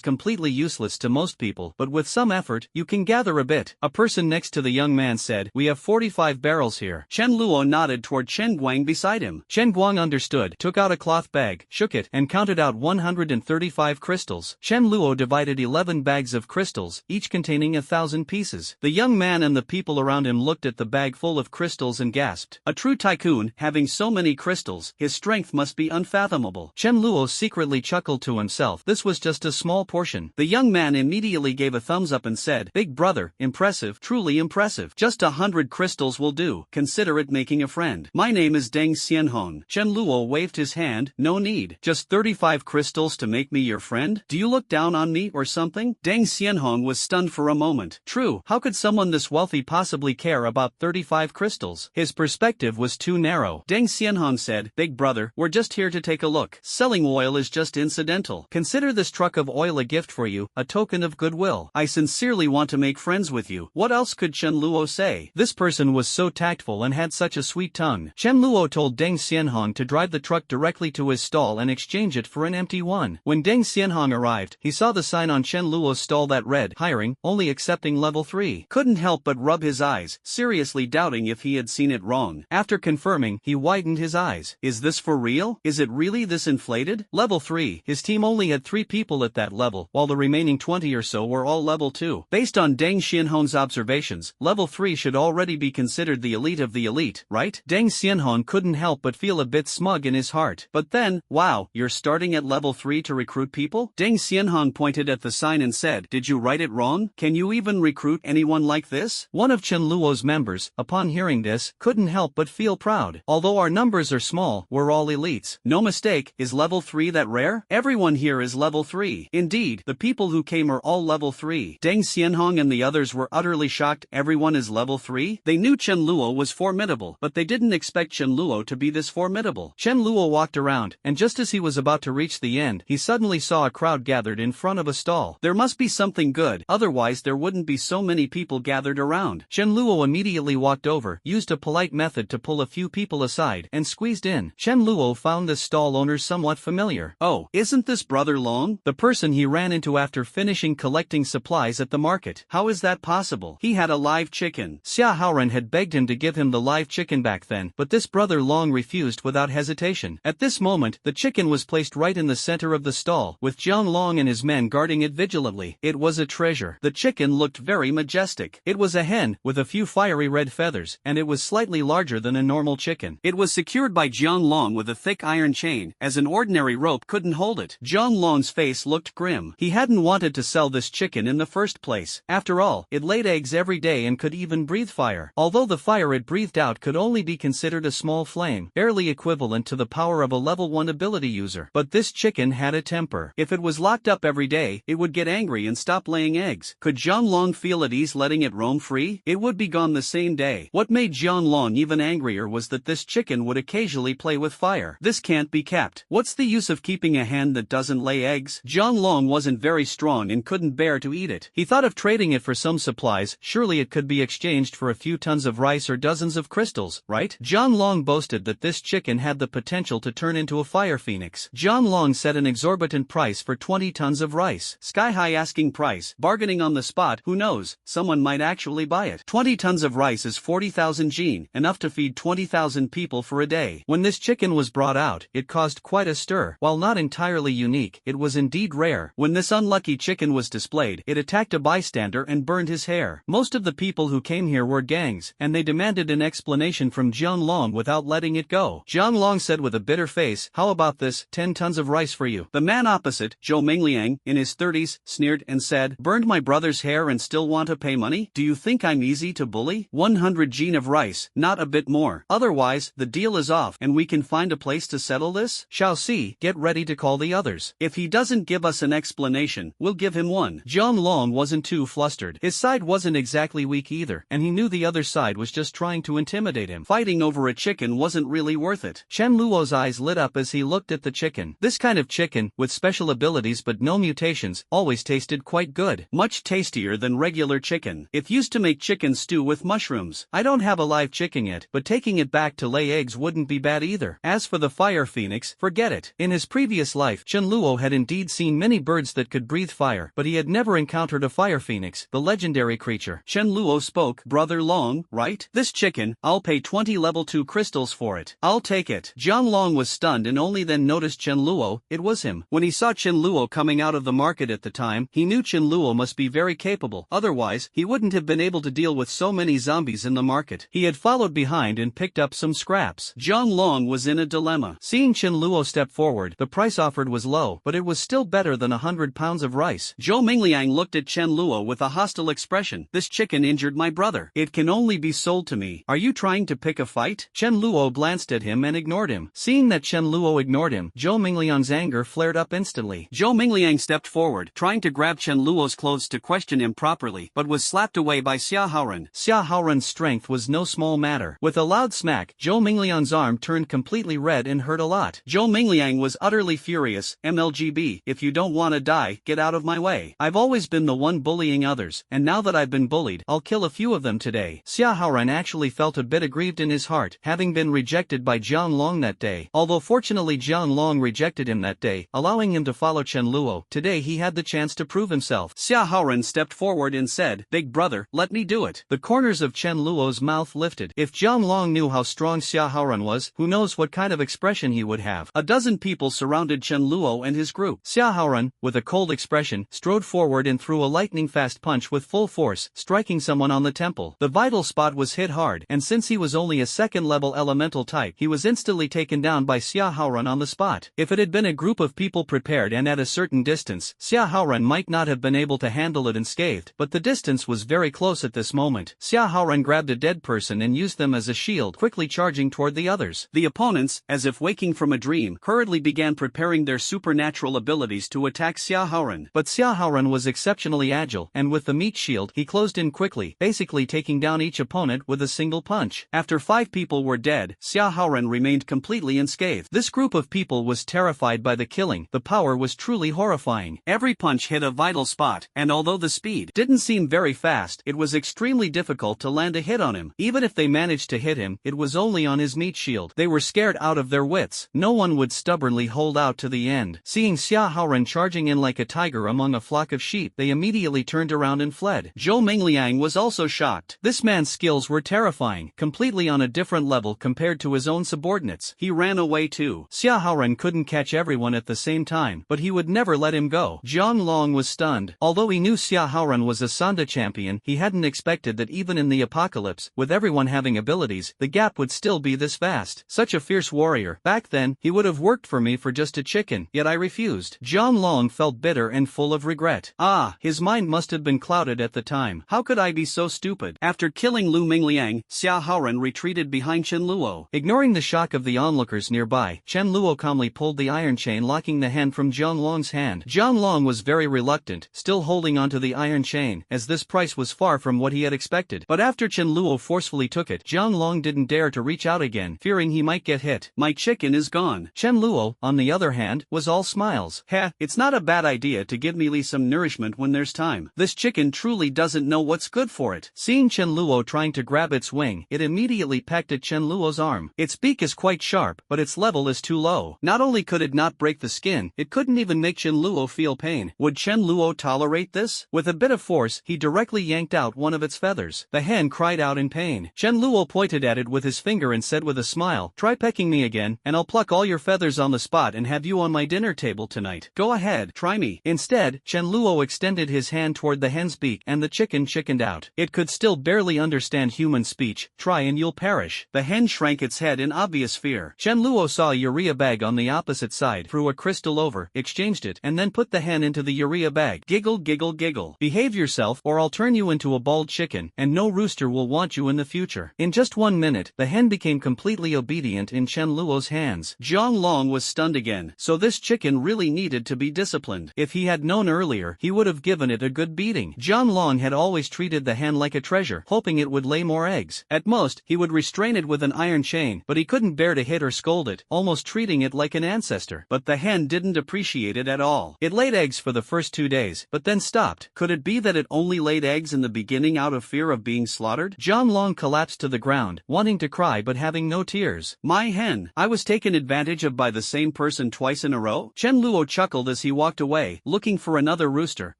completely useless to most people, but with some effort, you can gather a bit. A person next to the young man said, "We have 45 barrels here." Chen Luo nodded toward Chen Guang beside him. Chen Guang understood, took out a cloth bag, shook it, and counted out 135 crystals. Chen Luo divided 11 bags of crystals, each containing 1,000 pieces. The young man and the people around him looked at the bag full of crystals and gasped. A true tycoon, having so many crystals, his strength must be unfathomable. Chen Luo secretly chuckled to himself. This was just a small portion. The young man immediately gave a thumbs up and said, "Big brother, impressive, truly impressive. Just 100 crystals will do. Consider it making a friend. My name is Deng Xianhong." Chen Luo waved his hand. "No need. Just 35 crystals to make me your friend? Do you look down on me or something?" Deng Xianhong was stunned for a moment. True, how could someone this wealthy possibly care about 35 crystals? His perspective was too narrow. Deng Xianhong said, "Big brother, we're just here to take a look. Selling oil is just incidental. Consider this truck of oil a gift for you, a token of goodwill. I sincerely want to make friends with you." What else could Chen Luo say? This person was so tactful and had such a sweet tongue. Chen Luo told Deng Xianhong to drive the truck directly to his stall and exchange it for an empty one. When Deng Xianhong arrived, he saw the sign on Chen Luo's stall that read, "Hiring, only accepting level 3. Couldn't help but rub his eyes, seriously doubting if he had seen it wrong. After confirming, he widened his eyes. Is this for real? Is it really this inflated? Level 3. His team only had 3 people at that level, while the remaining 20 or so were all level 2. Based on Deng Xianhong's observations, level 3 should already be considered the elite of the elite, right? Deng Xianhong couldn't help but feel a bit smug in his heart. But then, wow, you're starting at level 3 to recruit people? Deng Xianhong pointed at the sign and said, "Did you write it wrong? Can you even recruit anyone like this?" One of Chen Luo's members, upon hearing this, couldn't help but feel proud. Although our numbers are small, we're all elites. No mistake, is level 3 that rare? Everyone here is level 3. Indeed, the people who came are all level 3. Deng Xianhong and the others were utterly shocked. Everyone is level 3? They knew Chen Luo was formidable, but they didn't expect Chen Luo to be this formidable. Chen Luo walked around, and just as he was about to reach the end, he suddenly saw a crowd gathered in front of a stall. There must be something good, otherwise there wouldn't be so many people gathered around. Chen Luo immediately walked over, used a polite method to pull a few people aside, and squeezed in. Chen Luo found this stall owner somewhat familiar. "Oh, isn't this Brother Long?" The person he ran into after finishing collecting supplies at the market. How is that possible? He had a live chicken. Xia Haoran had begged him to give him the live chicken back then, but this Brother Long refused without hesitation. At this moment, the chicken was placed right in the center of the stall, with Jiang Long and his men guarding it vigilantly. It was a treasure. The chicken looked very majestic. It was a hen, with a few fiery red feathers, and it was slightly larger than a normal chicken. It was secured by Jiang Long with a thick iron chain, as an ordinary rope couldn't hold it. Jiang Long's face looked grim. He hadn't wanted to sell this chicken in the first place. After all, it laid eggs every day and could even breathe fire. Although the fire it breathed out could only be considered a small flame, barely equivalent to the power of a level 1 ability user. But this chicken had a temper. If it was locked up every day, it would get angry and stop laying eggs. Could Jiang Long feel at ease letting it roam free? It would be gone the same day. What made Jiang Long even angrier was that this chicken would occasionally play with fire. This can't be kept. What's the use of keeping a hen that doesn't lay eggs? Jiang Long wasn't very strong and couldn't bear to eat it. He thought of trading it for some supplies. Surely it could be exchanged exchanged for a few tons of rice or dozens of crystals, right? John Long boasted that this chicken had the potential to turn into a fire phoenix. John Long set an exorbitant price for 20 tons of rice. Sky-high asking price, bargaining on the spot, who knows, someone might actually buy it. 20 tons of rice is 40,000 jin, enough to feed 20,000 people for a day. When this chicken was brought out, it caused quite a stir. While not entirely unique, it was indeed rare. When this unlucky chicken was displayed, it attacked a bystander and burned his hair. Most of the people who came here were gangs, and they demanded an explanation from John Long without letting it go. John Long said with a bitter face, "How about this, 10 tons of rice for you?" The man opposite, Zhou Mingliang, in his 30s, sneered and said, "Burned my brother's hair and still want to pay money? Do you think I'm easy to bully? 100 jin of rice, not a bit more. Otherwise, the deal is off and we can find a place to settle this? Shall see, get ready to call the others. If he doesn't give us an explanation, we'll give him one." John Long wasn't too flustered. His side wasn't exactly weak either, and he knew the other side was just trying to intimidate him. Fighting over a chicken wasn't really worth it. Chen Luo's eyes lit up as he looked at the chicken. This kind of chicken, with special abilities but no mutations, always tasted quite good. Much tastier than regular chicken. It used to make chicken stew with mushrooms. I don't have a live chicken yet, but taking it back to lay eggs wouldn't be bad either. As for the fire phoenix, forget it. In his previous life, Chen Luo had indeed seen many birds that could breathe fire, but he had never encountered a fire phoenix, the legendary creature. Chen Luo spoke, "Brother Long, right? This chicken, I'll pay 20 level 2 crystals for it. I'll take it." John Long was stunned and only then noticed Chen Luo. It was him. When he saw Chen Luo coming out of the market at the time, he knew Chen Luo must be very capable. Otherwise, he wouldn't have been able to deal with so many zombies in the market. He had followed behind and picked up some scraps. John Long was in a dilemma. Seeing Chen Luo step forward, the price offered was low, but it was still better than 100 pounds of rice. Zhou Mingliang looked at Chen Luo with a hostile expression. "This chicken injured my brother. It can only be sold to me. Are you trying to pick a fight?" Chen Luo glanced at him and ignored him. Seeing that Chen Luo ignored him, Zhou Mingliang's anger flared up instantly. Zhou Mingliang stepped forward, trying to grab Chen Luo's clothes to question him properly, but was slapped away by Xia Haoran. Xia Haoran's strength was no small matter. With a loud smack, Zhou Mingliang's arm turned completely red and hurt a lot. Zhou Mingliang was utterly furious. "MLGB, if you don't wanna die, get out of my way. I've always been the one bullying others, and now that I've been bullied, I'll kill a few of them today." Xia Haoran actually felt a bit aggrieved in his heart, having been rejected by Jiang Long that day. Although fortunately Jiang Long rejected him that day, allowing him to follow Chen Luo, today he had the chance to prove himself. Xia Haoran stepped forward and said, "Big brother, let me do it." The corners of Chen Luo's mouth lifted. If Jiang Long knew how strong Xia Haoran was, who knows what kind of expression he would have. A dozen people surrounded Chen Luo and his group. Xia Haoran, with a cold expression, strode forward and threw a lightning-fast punch with full force, striking someone on the temple. The vital spot was hit hard, and since he was only a second-level elemental type, he was instantly taken down by Xia Haoran on the spot. If it had been a group of people prepared and at a certain distance, Xia Haoran might not have been able to handle it unscathed, but the distance was very close at this moment. Xia Haoran grabbed a dead person and used them as a shield, quickly charging toward the others. The opponents, as if waking from a dream, hurriedly began preparing their supernatural abilities to attack Xia Haoran. But Xia Haoran was exceptionally agile, and with the meat shield, he closed in quickly, basically taking down each opponent with a single punch. After 5 people were dead, Xia Haoran remained completely unscathed. This group of people was terrified by the killing. The power was truly horrifying. Every punch hit a vital spot, and although the speed didn't seem very fast, it was extremely difficult to land a hit on him. Even if they managed to hit him, it was only on his meat shield. They were scared out of their wits. No one would stubbornly hold out to the end. Seeing Xia Haoran charging in like a tiger among a flock of sheep, they immediately turned around and fled. Zhou Mingliang was also shocked. This man's skills were terrifying, completely on a different level compared to his own subordinates. He ran away too. Xia Haoran couldn't catch everyone at the same time, but he would never let him go. Jiang Long was stunned. Although he knew Xia Haoran was a Sanda champion, he hadn't expected that even in the apocalypse, with everyone having abilities, the gap would still be this vast. Such a fierce warrior. Back then, he would have worked for me for just a chicken, yet I refused. Jiang Long felt bitter and full of regret. His mind must have been clouded at the time. How could I be so stupid? After killing Lu Mingliang, Xia Haoran retreated behind Chen Luo. Ignoring the shock of the onlookers nearby, Chen Luo calmly pulled the iron chain locking the hand from Jiang Long's hand. Jiang Long was very reluctant, still holding onto the iron chain, as this price was far from what he had expected. But after Chen Luo forcefully took it, Jiang Long didn't dare to reach out again, fearing he might get hit. My chicken is gone. Chen Luo, on the other hand, was all smiles. It's not a bad idea to give Mealy some nourishment when there's time. This chicken truly doesn't know what's good for it. Seeing Chen Luo trying to grab its wing, it immediately pecked at Chen Luo's arm. Its beak is quite sharp, but its level is too low. Not only could it not break the skin, it couldn't even make Chen Luo feel pain. Would Chen Luo tolerate this? With a bit of force, he directly yanked out one of its feathers. The hen cried out in pain. Chen Luo pointed at it with his finger and said with a smile, "Try pecking me again, and I'll pluck all your feathers on the spot and have you on my dinner table tonight. Go ahead, try me." Instead, Chen Luo extended his hand toward the hen's beak and the chicken chickened out. It could still barely understand human speech. "Try and you'll perish." The hen shrank its head in obvious fear. Chen Luo saw a urea bag on the opposite side, threw a crystal over, exchanged it, and then put the hen into the urea bag. Giggle giggle giggle. "Behave yourself or I'll turn you into a bald chicken, and no rooster will want you in the future." In just 1 minute, the hen became completely obedient in Chen Luo's hands. Zhang Long was stunned again. So this chicken really needed to be disciplined. If he had known earlier, he would have given it a good beating. Zhang Long had always treated the hen like a treasure, hoping it would lay more eggs. At most, he would restrain it with an iron chain, but he couldn't bear to hit or scold it, almost treating it like an ancestor. But the hen didn't appreciate it at all. It laid eggs for the first 2 days, but then stopped. Could it be that it only laid eggs in the beginning out of fear of being slaughtered? Zhang Long collapsed to the ground, wanting to cry but having no tears. "My hen, I was taken advantage of by the same person twice in a row?" Chen Luo chuckled as he walked away, looking for another rooster,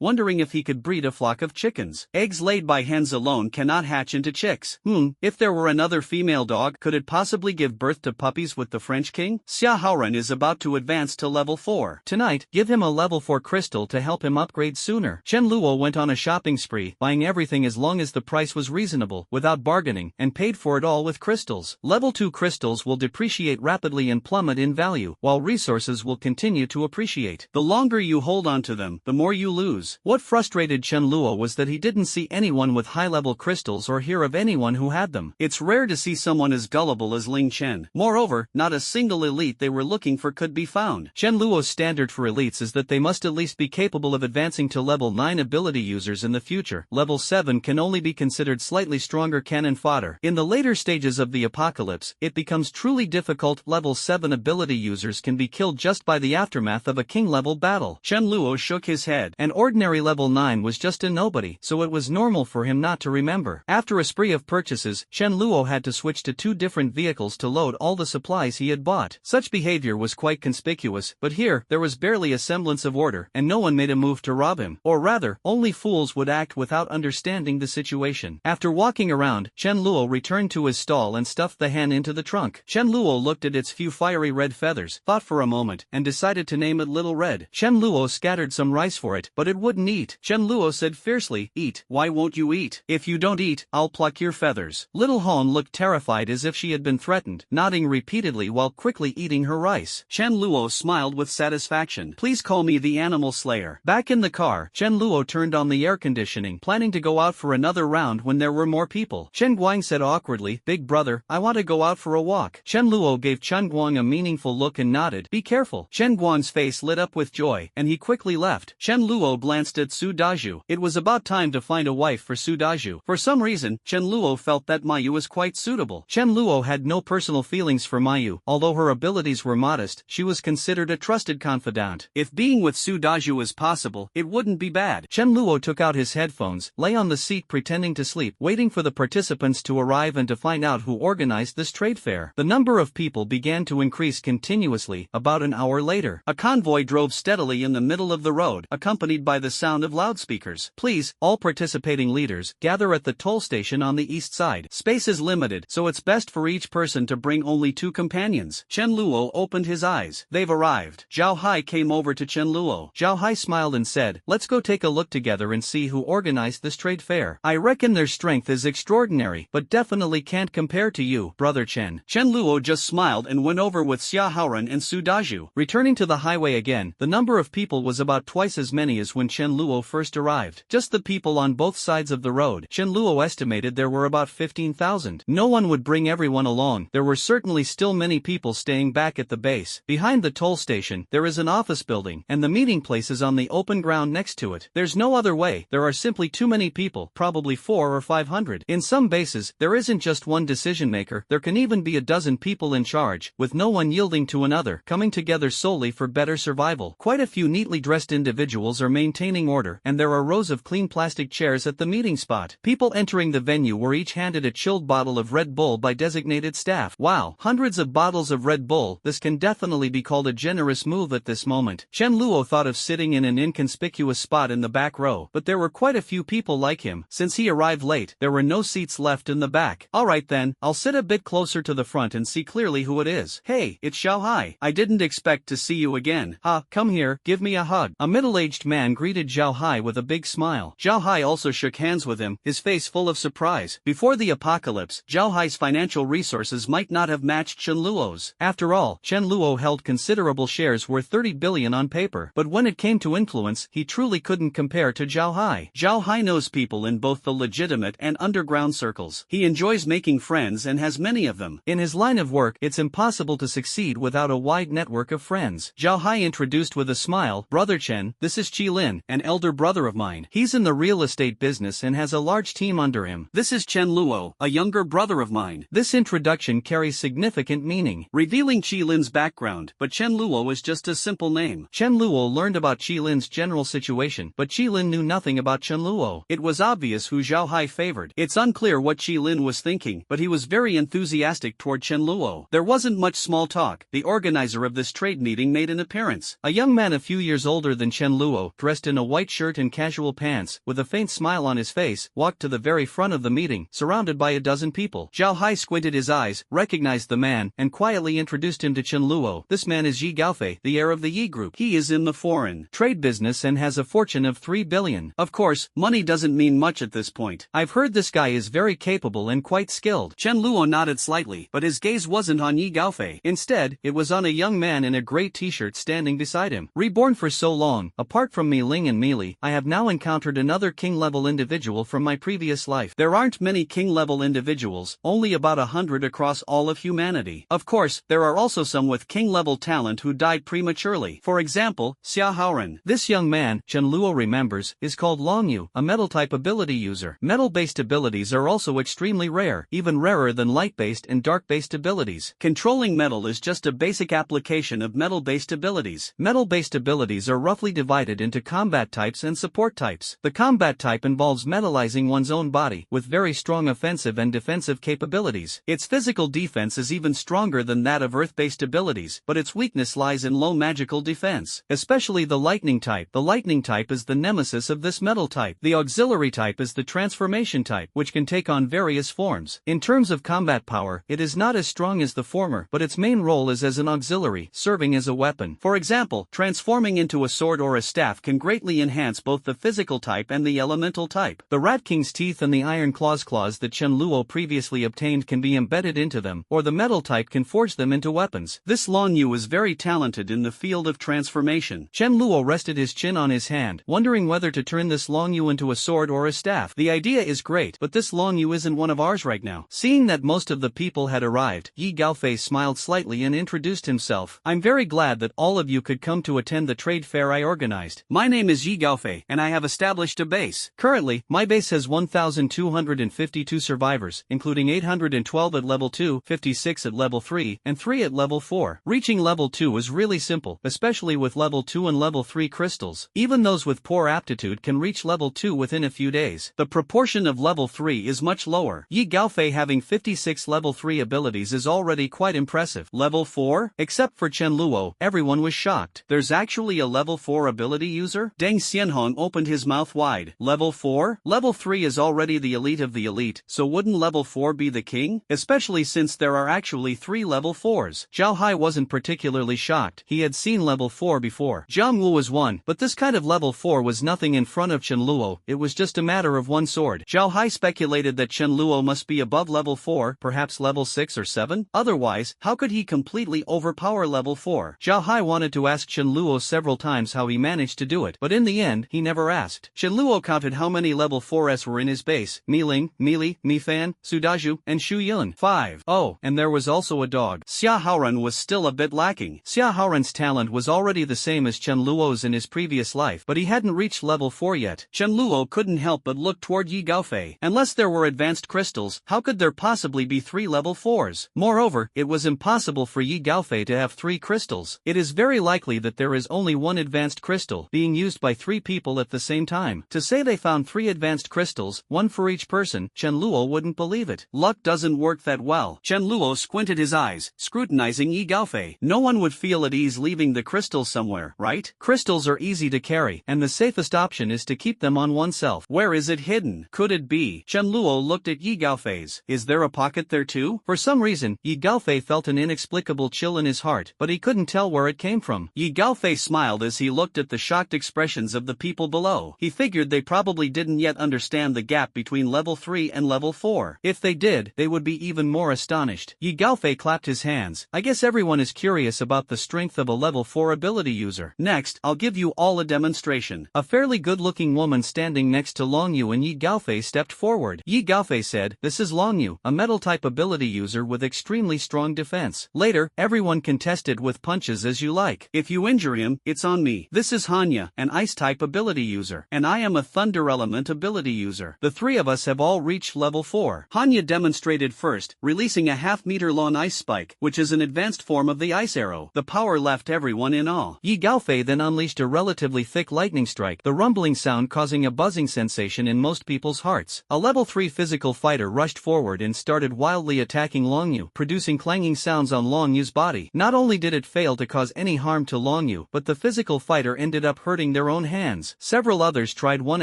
wondering if he could breed a flock of chickens. Eggs laid by hens alone cannot hatch into chicks. If there were another female dog, could it possibly give birth to puppies with the French king? Xia Haoran is about to advance to level 4. Tonight, give him a level 4 crystal to help him upgrade sooner. Chen Luo went on a shopping spree, buying everything as long as the price was reasonable, without bargaining, and paid for it all with crystals. Level 2 crystals will depreciate rapidly and plummet in value, while resources will continue to appreciate. The longer you hold on to them, the more you lose. What frustrated Chen Luo was that he didn't see anyone with high-level crystals or hear of anyone who had them. It's rare to see someone as gullible as Ling Chen. Moreover, not a single elite they were looking for could be found. Chen Luo's standard for elites is that they must at least be capable of advancing to level 9 ability users in the future. Level 7 can only be considered slightly stronger cannon fodder. In the later stages of the apocalypse, it becomes truly difficult. Level 7 ability users can be killed just by the aftermath of a king-level battle. Chen Luo shook his head. An ordinary level 9 was just a nobody, so it was normal for him not to remember. After a spree of purchases, Chen Luo had to switch to 2 different vehicles to load all the supplies he had bought. Such behavior was quite conspicuous, but here, there was barely a semblance of order, and no one made a move to rob him. Or rather, only fools would act without understanding the situation. After walking around, Chen Luo returned to his stall and stuffed the hen into the trunk. Chen Luo looked at its few fiery red feathers, thought for a moment, and decided to name it Little Red. Chen Luo scattered some rice for it, but it wouldn't eat. Chen Luo said fiercely, "Eat. Why won't you eat? If you don't eat, I'll pluck your feathers." Little Han looked terrified as if she had been threatened, nodding repeatedly while quickly eating her rice. Chen Luo smiled with satisfaction. "Please call me the Animal Slayer." Back in the car, Chen Luo turned on the air conditioning, planning to go out for another round when there were more people. Chen Guang said awkwardly, "Big brother, I want to go out for a walk." Chen Luo gave Chen Guang a meaningful look and nodded. "Be careful." Chen Guang's face lit up with joy, and he quickly left. Chen Luo glanced at Su Daju. It was about time to find a wife for Su Daju. For some reason, Chen Luo felt that Mayu was quite suitable. Chen Luo had no personal feelings for Mayu. Although her abilities were modest, she was considered a trusted confidant. If being with Su Daju was possible, it wouldn't be bad. Chen Luo took out his headphones, lay on the seat pretending to sleep, waiting for the participants to arrive and to find out who organized this trade fair. The number of people began to increase continuously. About an hour later, a convoy drove steadily in the middle of the road, accompanied by the sound of loudspeakers. "Please, all participating leaders, gather at the toll station on the east side. Space is limited, so it's best for each person to bring only 2 companions." Chen Luo opened his eyes. "They've arrived." Zhao Hai came over to Chen Luo. Zhao Hai smiled and said, "Let's go take a look together and see who organized this trade fair. I reckon their strength is extraordinary, but definitely can't compare to you, Brother Chen." Chen Luo just smiled and went over with Xia Haoran and Su Daju. Returning to the highway again, the number of people was about twice as many as when Chen Luo first arrived. Just the people on both sides of the road. Chen Luo estimated there were about 15,000. No one would bring everyone along. There were certainly still many people staying back at the base. Behind the toll station, there is an office building, and the meeting place is on the open ground next to it. There's no other way. There are simply too many people, probably 400 or 500. In some bases, there isn't just one decision maker. There can even be a dozen people in charge, with no one yielding to another, coming together solely for better survival. Quite a few neatly dressed individuals are maintaining order, and there are rows of clean plastic chairs at the meeting spot. spot. People entering the venue were each handed a chilled bottle of Red Bull by designated staff. Wow, hundreds of bottles of Red Bull, this can definitely be called a generous move at this moment. Chen Luo thought of sitting in an inconspicuous spot in the back row, but there were quite a few people like him. Since he arrived late, there were no seats left in the back. Alright then, I'll sit a bit closer to the front and see clearly who it is. Hey, it's Xiao Hai. I didn't expect to see you again. Ha, come here, give me a hug. A middle-aged man greeted Xiao Hai with a big smile. Xiao Hai also shook hands with him, his face full of surprise. Before the apocalypse, Xiao Hai's financial resources might not have matched Chen Luo's. After all, Chen Luo held considerable shares worth 30 billion on paper. But when it came to influence, he truly couldn't compare to Xiao Hai. Xiao Hai knows people in both the legitimate and underground circles. He enjoys making friends and has many of them. In his line of work, it's impossible to succeed without a wide network of friends. Xiao Hai introduced with a smile, Brother Chen, this is Qi Lin, an elder brother of mine. He's in the real estate business and has a large team under him. This is Chen Luo, a younger brother of mine. This introduction carries significant meaning, revealing Qi Lin's background, but Chen Luo is just a simple name. Chen Luo learned about Qi Lin's general situation, but Qi Lin knew nothing about Chen Luo. It was obvious who Xiao Hai favored. It's unclear what Qi Lin was thinking, but he was very enthusiastic toward Chen Luo. There wasn't much small talk. The organizer of this trade meeting made an appearance. A young man a few years older than Chen Luo, dressed in a white shirt and casual pants, with a faint smile on his face, walked to the very front of the meeting, surrounded by a dozen people. Xiao Hai squinted his eyes, recognized the man, and quietly introduced him to Chen Luo. This man is Yi Gaofei, the heir of the Yi Group. He is in the foreign trade business and has a fortune of 3 billion. Of course, money doesn't mean much at this point. I've heard this guy is very capable and quite skilled. Chen Luo nodded slightly, but his gaze wasn't on Yi Gaofei. Instead, it was on a young man in a gray t-shirt standing beside him. Reborn for so long, apart from Mi Ling and Mi Li, I have now encountered another king-level individual from my previous life. There aren't many king-level individuals, only about 100 across all of humanity. Of course, there are also some with king-level talent who died prematurely. For example, Xia Haoran. This young man, Chen Luo remembers, is called Longyu, a metal-type ability user. Metal-based abilities are also extremely rare, even rarer than light-based and dark-based abilities. Controlling metal is just a basic application of metal-based abilities. Metal-based abilities are roughly divided into combat types and support types. The combat type involves metallizing one's own body, with very strong offensive and defensive capabilities. Its physical defense is even stronger than that of earth-based abilities, but its weakness lies in low magical defense. Especially the lightning type. The lightning type is the nemesis of this metal type. The auxiliary type is the transformation type, which can take on various forms. In terms of combat power, it is not as strong as the former, but its main role is as an auxiliary, serving as a weapon. For example, transforming into a sword or a staff can greatly enhance both the physical type and the elemental type. The Rat King's teeth and the iron claws that Chen Luo previously obtained can be embedded into them, or the metal type can forge them into weapons. This Long Yu is very talented in the field of transformation. Chen Luo rested his chin on his hand, wondering whether to turn this Long Yu into a sword or a staff. The idea is great, but this Long Yu isn't one of ours right now. Seeing that most of the people had arrived, Yi Gaofei smiled slightly and introduced himself. I'm very glad that all of you could come to attend the trade fair I organized. My name is Yi Gaofei, and I have established a base. Currently, my base has 1,252 survivors, including 812 at level 2, 56 at level 3, and 3 at level 4. Reaching level 2 is really simple, especially with level 2 and level 3 crystals. Even those with poor aptitude can reach level 2 within a few days. The proportion of level 3 is much lower. Yi Gaofei having 56 level 3 abilities is already quite impressive. Level 4? Except for Chen Luo, everyone was shocked. There's actually a level 4 ability user? Deng Xianhong opened his mouth wide. Level 4? Level 3 is already the elite of the elite, so wouldn't level 4 be the king? Especially since there are actually 3 level 4s. Xiao Hai wasn't particularly shocked. He had seen level 4 before. Jiang Wu was one, but this kind of level 4 was nothing in front of Chen Luo. It was just a matter of one sword. Xiao Hai speculated that Chen Luo must be above level 4, perhaps level 6 or 7? Otherwise, how could he completely overpower level 4? Xiao Hai wanted to ask Chen Luo several times how he managed to do it, but in the end, he never asked. Chen Luo counted how many level 4s were in his base: Mi Ling, Mi Li, Mi Fan, Sudaju, and Xu Yun. 5. Oh, and there was also a dog. Xia Haoran was still a bit lacking. Xia Haoran's talent was already the same as Chen Luo's in his previous life, but he hadn't reached level 4 yet. Chen Luo couldn't help but look toward Yi Gaofei. Unless there were advanced crystals, how could there possibly be 3 level 4s? Moreover, it was impossible for Yi Gaofei to have 3 crystals. It is very likely that there is only one advanced crystal, being used by 3 people at the same time. To say they found 3 advanced advanced crystals, one for each person. Chen Luo wouldn't believe it. Luck doesn't work that well. Chen Luo squinted his eyes, scrutinizing Yi Gaofei. No one would feel at ease leaving the crystals somewhere, right? Crystals are easy to carry, and the safest option is to keep them on oneself. Where is it hidden? Could it be? Chen Luo looked at Yi Gaofei's. Is there a pocket there too? For some reason, Yi Gaofei felt an inexplicable chill in his heart, but he couldn't tell where it came from. Yi Gaofei smiled as he looked at the shocked expressions of the people below. He figured they probably didn't yet understand the gap between level 3 and level 4. If they did, they would be even more astonished. Yi Gaofei clapped his hands. I guess everyone is curious about the strength of a level 4 ability user. Next, I'll give you all a demonstration. A fairly good-looking woman standing next to Long Yu and Yi Gaofei stepped forward. Yi Gaofei said, "This is Long Yu, a metal-type ability user with extremely strong defense. Later, everyone can test it with punches as you like. If you injure him, it's on me. This is Hanya, an ice-type ability user, and I am a thunder element ability user. The three of us have all reached level 4. Hanya demonstrated first, releasing a half-meter-long ice spike, which is an advanced form of the ice arrow. The power left everyone in awe. Yi Gaofei then unleashed a relatively thick lightning strike, the rumbling sound causing a buzzing sensation in most people's hearts. A level 3 physical fighter rushed forward and started wildly attacking Long Yu, producing clanging sounds on Long Yu's body. Not only did it fail to cause any harm to Long Yu, but the physical fighter ended up hurting their own hands. Several others tried one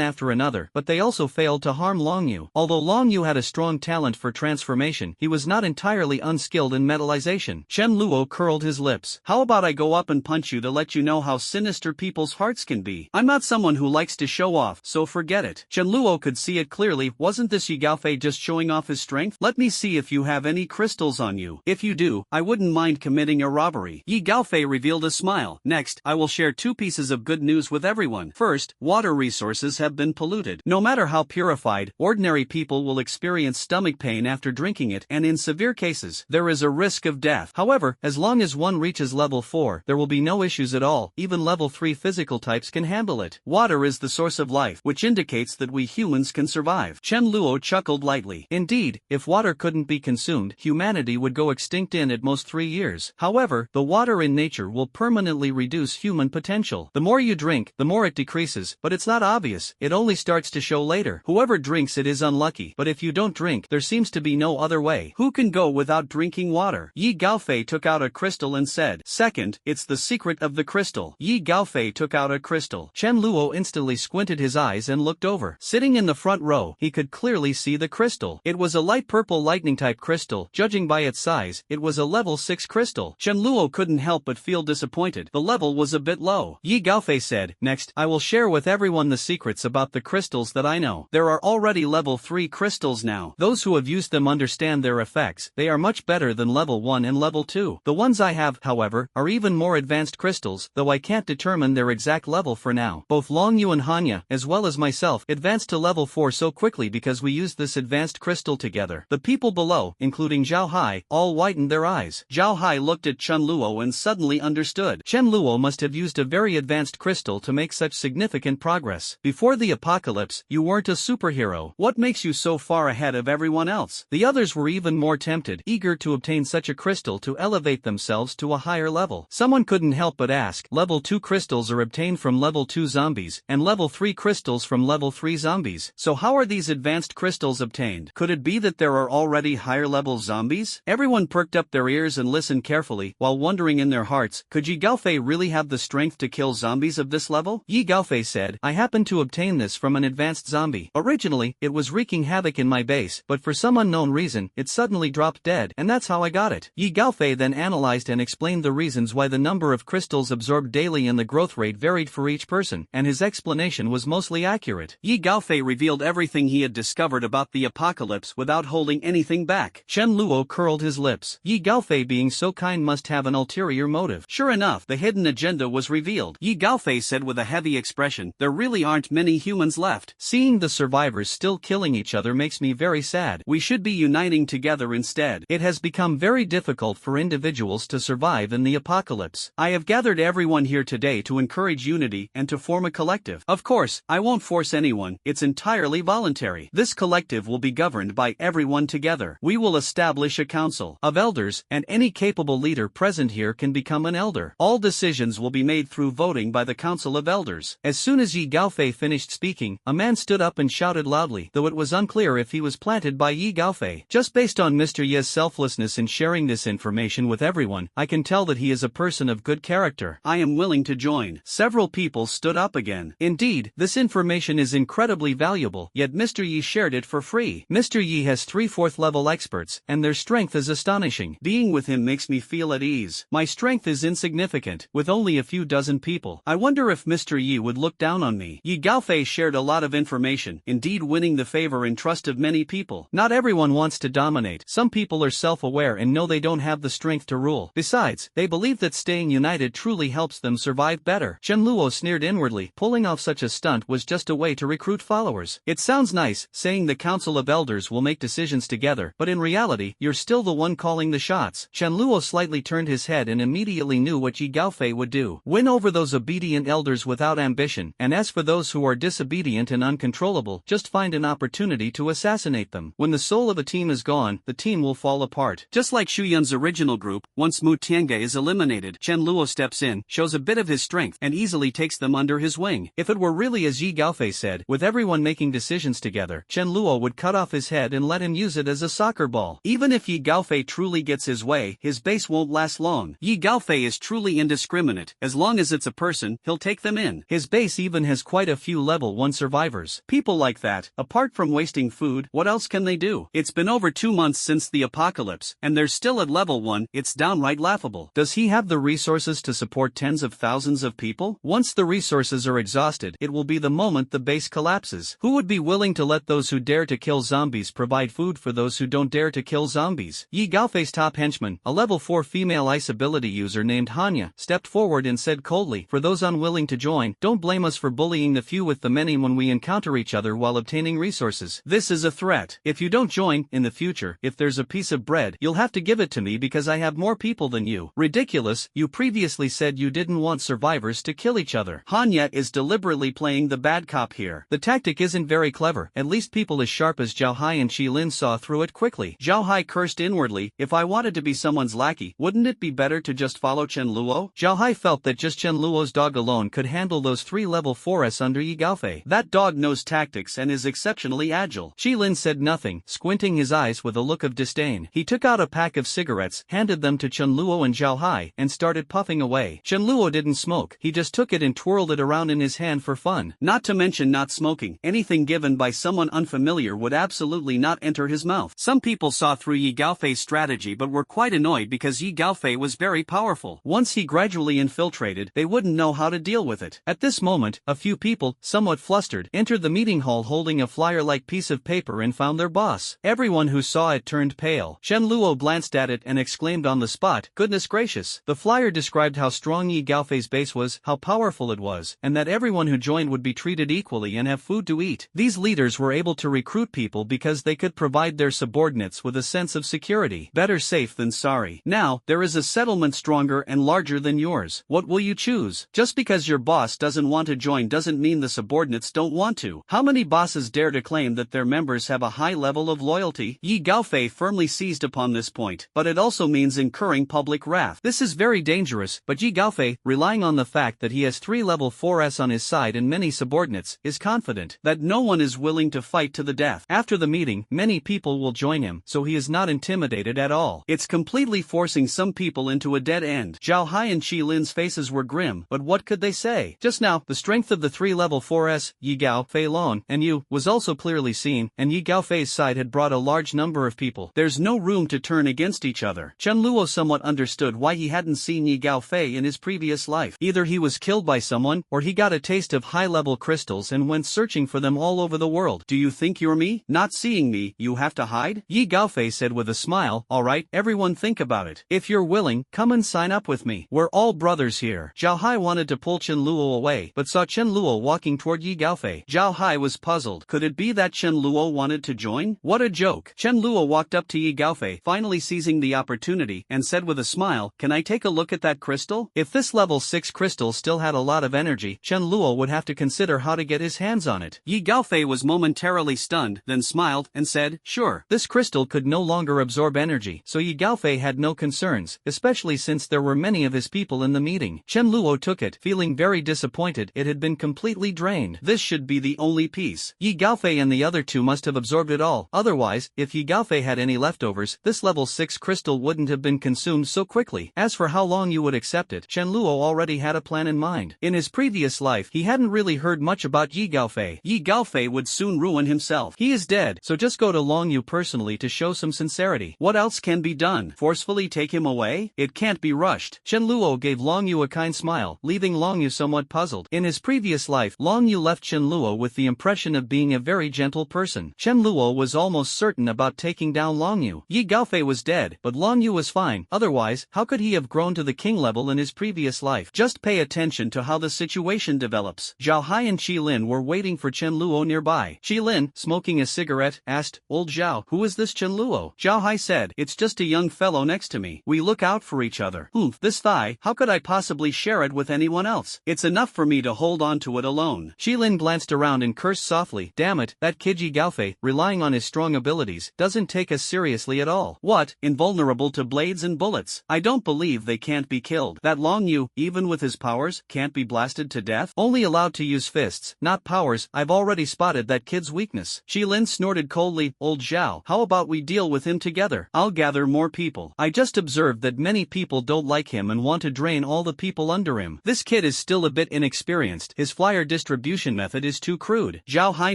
after another, but they also failed to harm Long Yu. Although Long Yu had a strong talent for transformation, he was not entirely unskilled in metallization. Chen Luo curled his lips. How about I go up and punch you to let you know how sinister people's hearts can be? I'm not someone who likes to show off, so forget it. Chen Luo could see it clearly. Wasn't this Yi Gaofei just showing off his strength? Let me see if you have any crystals on you. If you do, I wouldn't mind committing a robbery. Yi Gaofei revealed a smile. Next, I will share two pieces of good news with everyone. First, water resources have been polluted. No matter how purified, ordinary people will experience stomach pain after drinking it, and in severe cases, there is a risk of death. However, as long as one reaches level 4, there will be no issues at all. Even level 3 physical types can handle it. Water is the source of life, which indicates that we humans can survive. Chen Luo chuckled lightly. Indeed, if water couldn't be consumed, humanity would go extinct in at most 3 years. However, the water in nature will permanently reduce human potential. The more you drink, the more it decreases, but it's not obvious. It only starts to show later. Whoever drinks it is unlucky, but if you don't drink, there seems to be no other way. Who can go without drinking water? Yi Gaofei took out a crystal and said, "Second, it's the secret of the crystal." Yi Gaofei took out a crystal. Chen Luo instantly squinted his eyes and looked over. Sitting in the front row, he could clearly see the crystal. It was a light purple lightning-type crystal. Judging by its size, it was a level 6 crystal. Chen Luo couldn't help but feel disappointed. The level was a bit low. Yi Gaofei said, "Next, I will share with everyone the secrets about the crystals that I know. There are already level 3 crystals now. Those who have used them understand their effects. They are much better than level 1 and level 2. The ones I have, however, are even more advanced crystals, though I can't determine their exact level for now. Both Long Yu and Hanya, as well as myself, advanced to level 4 so quickly because we used this advanced crystal together." The people below, including Zhao Hai, all widened their eyes. Zhao Hai looked at Chen Luo and suddenly understood. Chen Luo must have used a very advanced crystal to make such significant progress. Before the apocalypse, you weren't a superhero. What makes you so far ahead of everyone else? The others were even more tempted, eager to obtain such a crystal to elevate themselves to a higher level. Someone couldn't help but ask, level 2 crystals are obtained from level 2 zombies, and level 3 crystals from level 3 zombies. So how are these advanced crystals obtained? Could it be that there are already higher level zombies? Everyone perked up their ears and listened carefully, while wondering in their hearts, could Yi Gaofei really have the strength to kill zombies of this level? Yi Gaofei said, "I happened to obtain this from an advanced zombie. Originally, it was wreaking havoc in my base, but for some unknown reason, it suddenly dropped dead, and that's how I got it." Yi Gaofei then analyzed and explained the reasons why the number of crystals absorbed daily and the growth rate varied for each person, and his explanation was mostly accurate. Yi Gaofei revealed everything he had discovered about the apocalypse without holding anything back. Chen Luo curled his lips. Yi Gaofei being so kind must have an ulterior motive. Sure enough, the hidden agenda was revealed. Yi Gaofei said with a heavy expression, "There really aren't many humans left. Seeing the survivors still killing each other makes me very sad. We should be uniting together instead. It has become very difficult for individuals to survive in the apocalypse. I have gathered everyone here today to encourage unity and to form a collective. Of course, I won't force anyone, it's entirely voluntary. This collective will be governed by everyone together. We will establish a council of elders, and any capable leader present here can become an elder. All decisions will be made through voting by the council of elders." As soon as Yi Gaofei finished speaking, a man stood stood up and shouted loudly, though it was unclear if he was planted by Yi Gaofei. Just based on Mr. Ye's selflessness in sharing this information with everyone, I can tell that he is a person of good character. I am willing to join. Several people stood up again. Indeed, this information is incredibly valuable, yet Mr. Yi shared it for free. Mr. Yi has 3 4th level experts, and their strength is astonishing. Being with him makes me feel at ease. My strength is insignificant, with only a few dozen people. I wonder if Mr. Yi would look down on me. Yi Gaofei shared a lot of information, indeed winning the favor and trust of many people. Not everyone wants to dominate. Some people are self-aware and know they don't have the strength to rule. Besides, they believe that staying united truly helps them survive better. Chen Luo sneered inwardly. Pulling off such a stunt was just a way to recruit followers. It sounds nice, saying the Council of Elders will make decisions together, but in reality, you're still the one calling the shots. Chen Luo slightly turned his head and immediately knew what Yi Gaofei would do. Win over those obedient elders without ambition, and as for those who are disobedient and uncontrollable, just find an opportunity to assassinate them. When the soul of a team is gone, the team will fall apart. Just like Xu Yun's original group, once Mu Tiange is eliminated, Chen Luo steps in, shows a bit of his strength, and easily takes them under his wing. If it were really as Yi Gaofei said, with everyone making decisions together, Chen Luo would cut off his head and let him use it as a soccer ball. Even if Yi Gaofei truly gets his way, his base won't last long. Yi Gaofei is truly indiscriminate. As long as it's a person, he'll take them in. His base even has quite a few level 1 survivors. People like that, apart from wasting food, what else can they do? It's been over 2 months since the apocalypse, and they're still at level 1, it's downright laughable. Does he have the resources to support tens of thousands of people? Once the resources are exhausted, it will be the moment the base collapses. Who would be willing to let those who dare to kill zombies provide food for those who don't dare to kill zombies? Yi Gaofei's top henchman, a level 4 female ice ability user named Hanya, stepped forward and said coldly, for those unwilling to join, don't blame us for bullying the few with the many when we encounter each other while obtaining resources. This is a threat. If you don't join, in the future, if there's a piece of bread, you'll have to give it to me because I have more people than you. Ridiculous, you previously said you didn't want survivors to kill each other. Hanya is deliberately playing the bad cop here. The tactic isn't very clever, at least people as sharp as Zhao Hai and Shi Lin saw through it quickly. Zhao Hai cursed inwardly, if I wanted to be someone's lackey, wouldn't it be better to just follow Chen Luo? Zhao Hai felt that just Chen Luo's dog alone could handle those 3 level 4s under Yi Gaofei. That dog knows tactics and is exceptionally agile. Shi Lin said nothing, squinting his eyes with a look of disdain. He took out a pack of cigarettes, handed them to Chen Luo and Zhao Hai, and started puffing away. Chen Luo didn't smoke, he just took it and twirled it around in his hand for fun. Not to mention not smoking, anything given by someone unfamiliar would absolutely not enter his mouth. Some people saw through Yi Gaofei's strategy but were quite annoyed because Yi Gaofei was very powerful. Once he gradually infiltrated, they wouldn't know how to deal with it. At this moment, a few people, somewhat flustered, entered the meeting hall holding a flyer-like piece of paper and found their boss. Everyone who saw it turned pale. Chen Luo glanced at it and exclaimed on the spot, goodness gracious. The flyer described how strong Yi Gaofei's base was, how powerful it was, and that everyone who joined would be treated equally and have food to eat. These leaders were able to recruit people because they could provide their subordinates with a sense of security. Better safe than sorry. Now, there is a settlement stronger and larger than yours. What will you choose? Just because your boss doesn't want to join doesn't mean the subordinates don't want to. How many bosses dare to claim that their members have a high level of loyalty? Yi Gaofei firmly seized upon this point, but it also means incurring public wrath. This is very dangerous, but Yi Gaofei, relying on the fact that he has 3 level 4s on his side and many subordinates, is confident that no one is willing to fight to the death. After the meeting, many people will join him, so he is not intimidated at all. It's completely forcing some people into a dead end. Zhao Hai and Shi Lin's faces were grim, but what could they say? Just now, the strength of the 3 level 4s, Yi Gaofei Long, and you, was also clearly seen, and Yi Gaofei's side had brought a large number of people. There's no room to turn against each other. Chen Luo somewhat understood why he hadn't seen Yi Gaofei in his previous life. Either he was killed by someone, or he got a taste of high-level crystals and went searching for them all over the world. Do you think you're me? Not seeing me, you have to hide? Yi Gaofei said with a smile, alright, everyone think about it. If you're willing, come and sign up with me. We're all brothers here. Zhao Hai wanted to pull Chen Luo away, but saw Chen Luo walking toward Yi Gaofei. Zhao Hai was puzzled. Could it be that Chen Luo wanted to join? What a joke. Chen Luo walked up to Yi Gaofei, finally seizing the opportunity, and said with a smile, can I take a look at that crystal? If this level 6 crystal still had a lot of energy, Chen Luo would have to consider how to get his hands on it. Yi Gaofei was momentarily stunned, then smiled, and said, sure. This crystal could no longer absorb energy, so Yi Gaofei had no concerns, especially since there were many of his people in the meeting. Chen Luo took it, feeling very disappointed. It had been completely drained. This should be the only piece. Yi Gaofei and the other two must have absorbed it all. Otherwise, if Yi Gaofei had any leftovers, this level 6 crystal wouldn't have been consumed so quickly. As for how long you would accept it, Chen Luo already had a plan in mind. In his previous life, he hadn't really heard much about Yi Gaofei. Yi Gaofei would soon ruin himself. He is dead, so just go to Long Yu personally to show some sincerity. What else can be done? Forcefully take him away? It can't be rushed. Chen Luo gave Long Yu a kind smile, leaving Long Yu somewhat puzzled. In his previous life, Long Yu left Chen Luo with the impression of being a very gentle person. Chen Luo was almost certain about taking down Long Yu. Yi Gaofei was dead, but Long Yu was fine. Otherwise, how could he have grown to the king level in his previous life? Just pay attention to how the situation develops. Zhao Hai and Qi Lin were waiting for Chen Luo nearby. Qi Lin, smoking a cigarette, asked, "Old Zhao, who is this Chen Luo?" Zhao Hai said, "It's just a young fellow next to me. We look out for each other." This thigh, how could I possibly share it with anyone else? It's enough for me to hold on to it alone. Qi Lin glanced around and cursed softly. Damn it, that kid Yi Gaofei, relying on his strong abilities, doesn't take us seriously at all. What, invulnerable to blades and bullets? I don't believe they can't be killed. That Long Yu, even with his powers, can't be blasted to death? Only allowed to use fists, not powers. I've already spotted that kid's weakness. Qi Lin snorted coldly. Old Zhao, how about we deal with him together? I'll gather more people. I just observed that many people don't like him and want to drain all the people under him. This kid is still a bit inexperienced. His flyer distribution method is too crude. Zhao Hai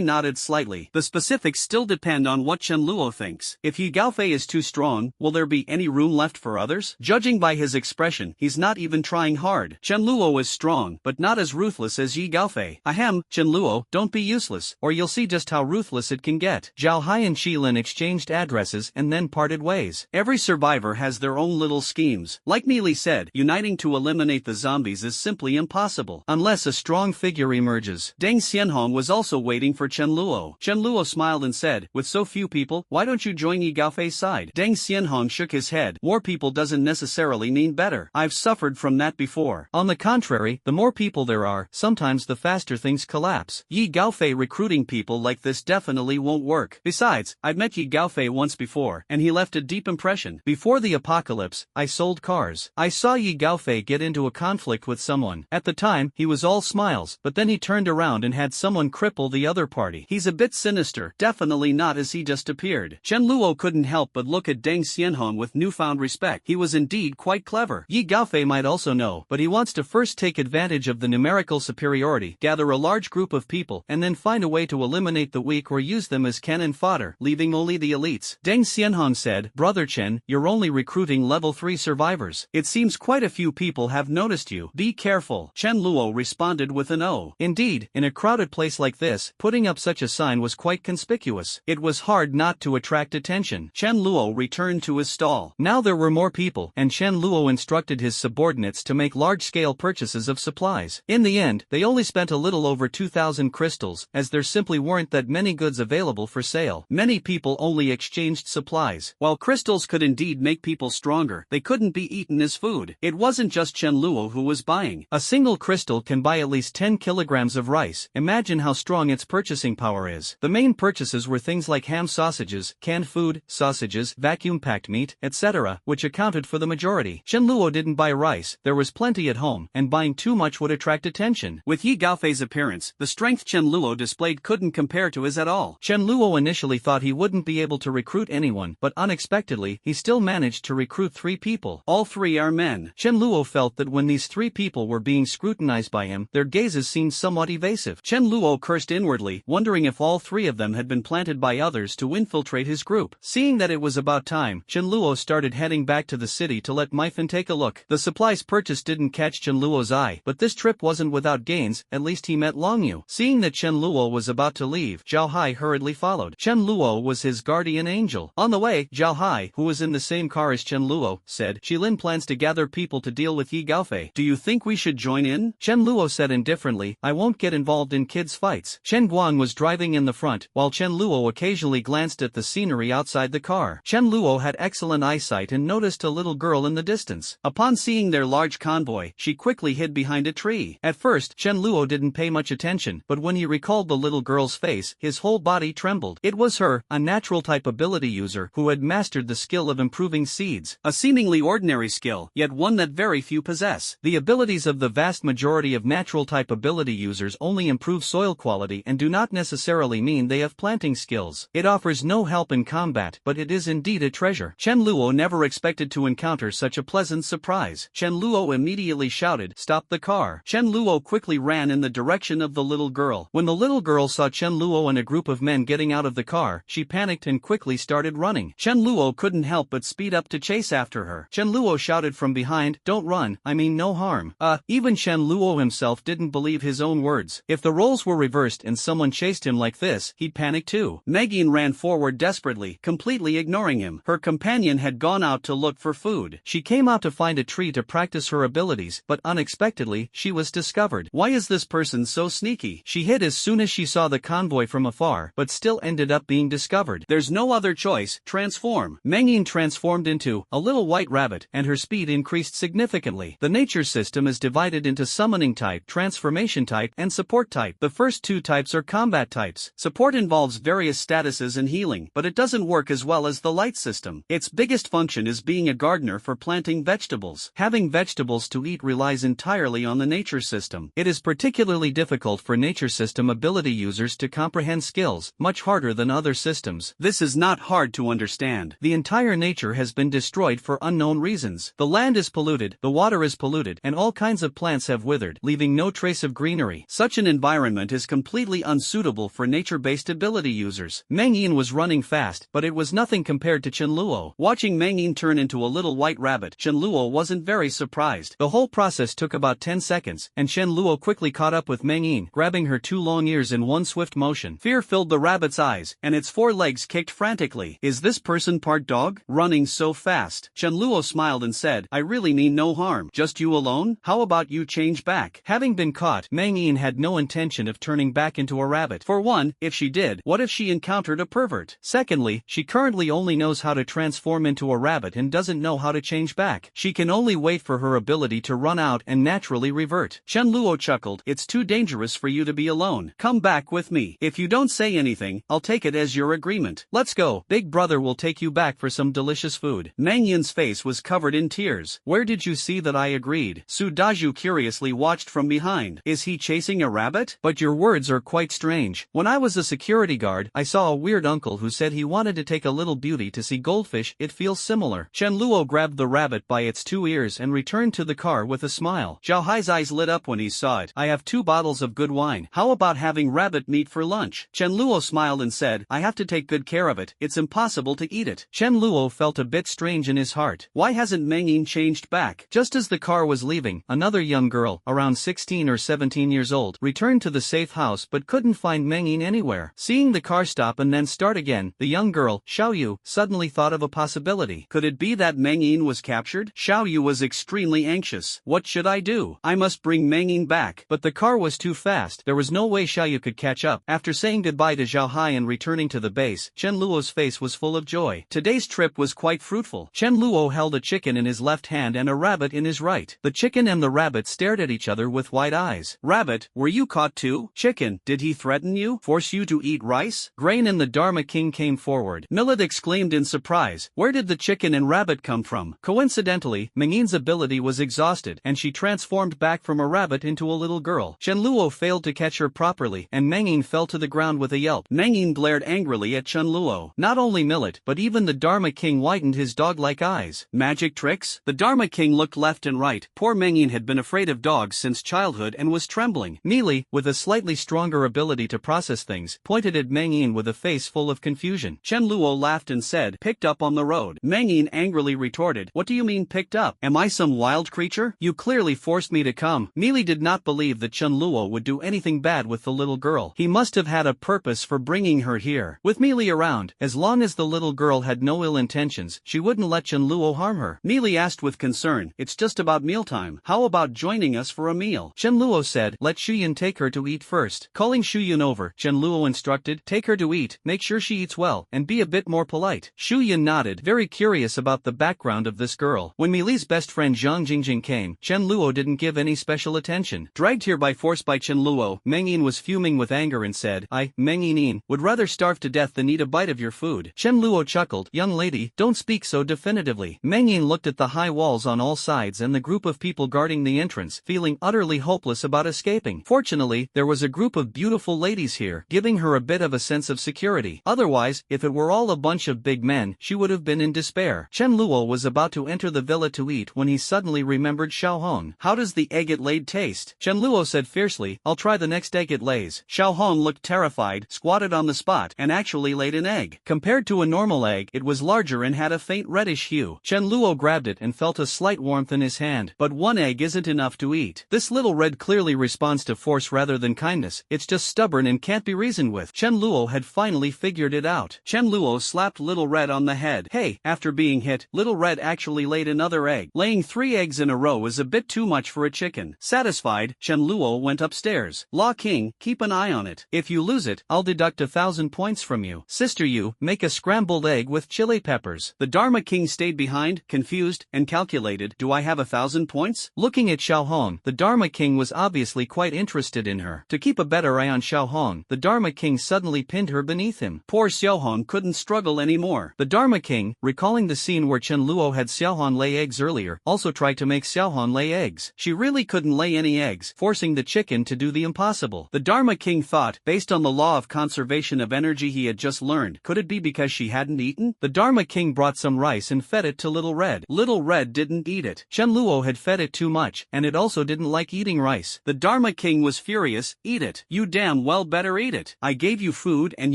nodded slightly. The specifics still depend on what Chen Luo thinks. If Yi Gaofei is too strong, will there be any room left for others? Judging by his expression, he's not even trying hard. Chen Luo is strong, but not as ruthless as Yi Gaofei. Ahem, Chen Luo, don't be useless, or you'll see just how ruthless it can get. Zhao Hai and Qi Lin exchanged addresses and then parted ways. Every survivor has their own little schemes. Like Neely said, uniting to eliminate the zombies is simply impossible, unless a strong figure emerges. Deng Xianhong was also waiting for Chen Luo. Chen Luo smiled and said, with so few people, why don't you join Yi Gaofei's side? Deng Xianhong shook his head. More people doesn't necessarily mean better. I've suffered from that before. On the contrary, the more people there are, sometimes the faster things collapse. Yi Gaofei recruiting people like this definitely won't work. Besides, I've met Yi Gaofei once before, and he left a deep impression. Before the apocalypse, I sold cars. I saw Yi Gaofei get into a conflict with someone. At the time, he was all smiles, but then he turned around and had someone cripple the other party. He's a bit sinister, definitely not as he just appeared. Chen Luo couldn't help but look at Deng Xianhong with newfound respect. He was indeed quite clever. Yi Gaofei might also know, but he wants to first take advantage of the numerical superiority, gather a large group of people, and then find a way to eliminate the weak or use them as cannon fodder, leaving only the elites. Deng Xianhong said, Brother Chen, you're only recruiting level 3 survivors. It seems quite a few people have noticed you. Be careful. Chen Luo responded with an O. Indeed, in a crowded place like this, putting up such a sign was quite conspicuous. It was hard not to attract attention. Chen Luo returned to his stall. Now there were more people, and Chen Luo instructed his subordinates to make large-scale purchases of supplies. In the end, they only spent a little over 2,000 crystals, as there simply weren't that many goods available for sale. Many people only exchanged supplies. While crystals could indeed make people stronger, they couldn't be eaten as food. It wasn't just Chen Luo who was buying. A single crystal can buy at least 10 kilograms of rice. Imagine how strong its purchasing power is. The main purchases were things like ham sausages, canned food, sausages, vacuum-packed meat, etc., which accounted for the majority. Chen Luo didn't buy rice, there was plenty at home, and buying too much would attract attention. With Yi Gaofei's appearance, the strength Chen Luo displayed couldn't compare to his at all. Chen Luo initially thought he wouldn't be able to recruit anyone, but unexpectedly, he still managed to recruit 3 people. All 3 are men. Chen Luo felt that when these 3 people were being scrutinized by him, their gazes seemed somewhat evasive. Chen Luo cursed inwardly, wondering if all 3 of them had been planted by others to infiltrate his group. Seeing that it was about time, Chen Luo started heading back to the city to let Mython take a look. The supplies purchased didn't catch Chen Luo's eye, but this trip wasn't without gains. At least he met Long Yu. Seeing that Chen Luo was about to leave, Zhao Hai hurriedly followed. Chen Luo was his guardian angel. On the way, Zhao Hai, who was in the same car as Chen Luo, said, Qi Lin plans to gather people to deal with Yi Gaofei. Do you think we should join in? Chen Luo said indifferently, I won't get involved in kids' fights. Chen Guang was driving in the front, while Chen Luo occasionally glanced at the scenery outside the car. Chen Luo had excellent eyesight and noticed a little girl in the distance. Upon seeing their large convoy, she quickly hid behind a tree. At first, Chen Luo didn't pay much attention, but when he recalled the little girl's face, his whole body trembled. It was her, a natural type ability user, who had mastered the skill of improving seeds. A seemingly ordinary skill, yet one that very few possess. The abilities of the vast majority of natural type ability users only improve soil quality and do not necessarily mean they have planting skills. It offers no help in combat, but it is indeed a treasure. Chen Luo never expected to encounter such a pleasant surprise. Chen Luo immediately shouted, "Stop the car." Chen Luo quickly ran in the direction of the little girl. When the little girl saw Chen Luo and a group of men getting out of the car, she panicked and quickly started running. Chen Luo couldn't help but speed up to chase after her. Chen Luo shouted from behind, "Don't run, I mean no harm." Even Chen Luo himself didn't believe his own words. If the roles were reversed and someone chased him like this, he'd panic too. Megan ran forward desperately, completely ignoring him. Her companion had gone out to look for food. She came out to find a tree to practice her abilities, but unexpectedly, she was discovered. Why is this person so sneaky? She hid as soon as she saw the convoy from afar, but still ended up being discovered. There's no other choice, transform. Megan transformed into a little white rabbit, and her speed increased significantly. The nature system is divided into summoning type, transformation type, and support type. The first two types are combat types. Support involves various statuses and healing, but it doesn't work as well as the light system. Its biggest function is being a gardener for planting vegetables. Having vegetables to eat relies entirely on the nature system. It is particularly difficult for nature system ability users to comprehend skills, much harder than other systems. This is not hard to understand. The entire nature has been destroyed for unknown reasons. The land is polluted, the water is polluted, and all kinds of plants have withered, leaving no trace of greenery. Such an environment is completely unsuitable for nature-based ability users. Meng Yin was running fast, but it was nothing compared to Chen Luo. Watching Meng Yin turn into a little white rabbit, Chen Luo wasn't very surprised. The whole process took about 10 seconds, and Chen Luo quickly caught up with Meng Yin, grabbing her two long ears in one swift motion. Fear filled the rabbit's eyes, and its four legs kicked frantically. Is this person part dog? Running so fast. Chen Luo smiled and said, "I really mean no harm. Just you alone? How about you change back?" Having been caught, Meng Yin had no intention of turning back into a rabbit. For one, if she did, what if she encountered a pervert? Secondly, she currently only knows how to transform into a rabbit and doesn't know how to change back. She can only wait for her ability to run out and naturally revert. Chen Luo chuckled, "It's too dangerous for you to be alone. Come back with me. If you don't say anything, I'll take it as your agreement. Let's go. Big brother will take you back for some delicious food." Meng Yin's face was covered in tears. "Where did you see that I agreed?" Su Daju curiously watched from behind. "Is he chasing a rabbit? But your words are quite strange. When I was a security guard, I saw a weird uncle who said he wanted to take a little beauty to see goldfish. It feels similar." Chen Luo grabbed the rabbit by its two ears and returned to the car with a smile. Zhao Hai's eyes lit up when he saw it. "I have 2 bottles of good wine. How about having rabbit meat for lunch?" Chen Luo smiled and said, "I have to take good care of it. It's impossible to eat it." Chen Luo felt a bit strange in his heart. Why hasn't Meng Yin changed back? Just as the car was leaving, another young girl, around 16 or 17 years old, returned to the safe house but couldn't find Meng Yin anywhere. Seeing the car stop and then start again, the young girl, Xiao Yu, suddenly thought of a possibility. Could it be that Meng Yin was captured? Xiao Yu was extremely anxious. What should I do? I must bring Meng Yin back. But the car was too fast. There was no way Xiao Yu could catch up. After saying goodbye to Zhao Hai and returning to the base, Chen Luo's face was full of joy. Today's trip was quite fruitful. Chen Luo held a chicken in his left hand and a rabbit in his right. The chicken and the rabbit stared at each other with wide eyes. "Rabbit, were you caught too?" "Chicken, did he threaten you? Force you to eat rice?" Grain and the Dharma King came forward. Millet exclaimed in surprise, "Where did the chicken and rabbit come from?" Coincidentally, Meng Yin's ability was exhausted, and she transformed back from a rabbit into a little girl. Chen Luo failed to catch her properly, and Meng Yin fell to the ground with a yelp. Meng Yin glared angrily at Chen Luo. Not only Millet, but even the Dharma King widened his dog-like eyes. Magic tricks? The Dharma King looked left and right. Poor Meng Yin had been afraid of dogs since childhood and was trembling. Mealy, with a slightly stronger ability to process things, pointed at Meng Yin with a face full of confusion. Chen Luo laughed and said, "Picked up on the road." Meng Yin angrily retorted, "What do you mean picked up? Am I some wild creature? You clearly forced me to come." Mealy did not believe that Chen Luo would do anything bad with the little girl. He must have had a purpose for bringing her here. With Mealy around, as long as the little girl had no ill intentions, she wouldn't let Chen Luo harm her. Mealy asked with concern, "It's just about mealtime. How about joining us for a meal?" Chen Luo said, "Let Shuyan take her to eat first." Calling Shuyan over, Chen Luo instructed, "Take her to eat, make sure she eats well, and be a bit more polite." Shuyan nodded, very curious about the background of this girl. When Mealy's best friend Zhang Jingjing came, Chen Luo didn't give any special attention. Dragged here by force by Chen Luo, Meng Yin was fuming with anger and said, "I, Meng Yin, would rather starve to death than eat a bite of your food." Chen Luo chuckled, "Young lady, don't speak so definitively." Meng Yin looked at the high walls on all sides and the group of people guarding the entrance, feeling utterly hopeless about escaping. Fortunately, there was a group of beautiful ladies here, giving her a bit of a sense of security. Otherwise, if it were all a bunch of big men, she would have been in despair. Chen Luo was about to enter the villa to eat when he suddenly remembered Xiao Hong. How does the egg it laid taste? Chen Luo said fiercely, I'll try the next egg it lays. Xiao Hong looked terrified, squatted on the spot, and actually laid an egg. Compared to a normal egg, it was larger and had a faint reddish hue. Chen Luo grabbed it and felt a slight warmth in his hand. But one egg isn't enough to eat. This little red clearly responds to force rather than kindness. It's just stubborn and can't be reasoned with. Chen Luo had finally figured it out. Chen Luo slapped Little Red on the head. Hey, after being hit, Little Red actually laid another egg. Laying 3 eggs in a row is a bit too much for a chicken. Satisfied, Chen Luo went upstairs. Law King, keep an eye on it. If you lose it, I'll deduct 1,000 points from you. Sister Yu, make a scrambled egg with chili peppers. The Dharma King stayed behind, confused, and calculated. Do I have 1,000 points? Looking at Xiao Hong, the Dharma King was obviously quite interested in her. To keep a better eye on Xiao Hong, the Dharma King suddenly pinned her beneath him. Poor Xiao Hong couldn't struggle anymore. The Dharma King, recalling the scene where Chen Luo had Xiao Hong lay eggs earlier, also tried to make Xiao Hong lay eggs. She really couldn't lay any eggs, forcing the chicken to do the impossible. The Dharma King thought, based on the law of conservation of energy he had just learned, could it be because she hadn't eaten? The Dharma King brought some rice and fed it to Little Red. Little Red didn't eat it. Chen Luo had fed it too much, and it also didn't like eating rice. The Dharma King was furious. Eat it. You damn well better eat it. I gave you food and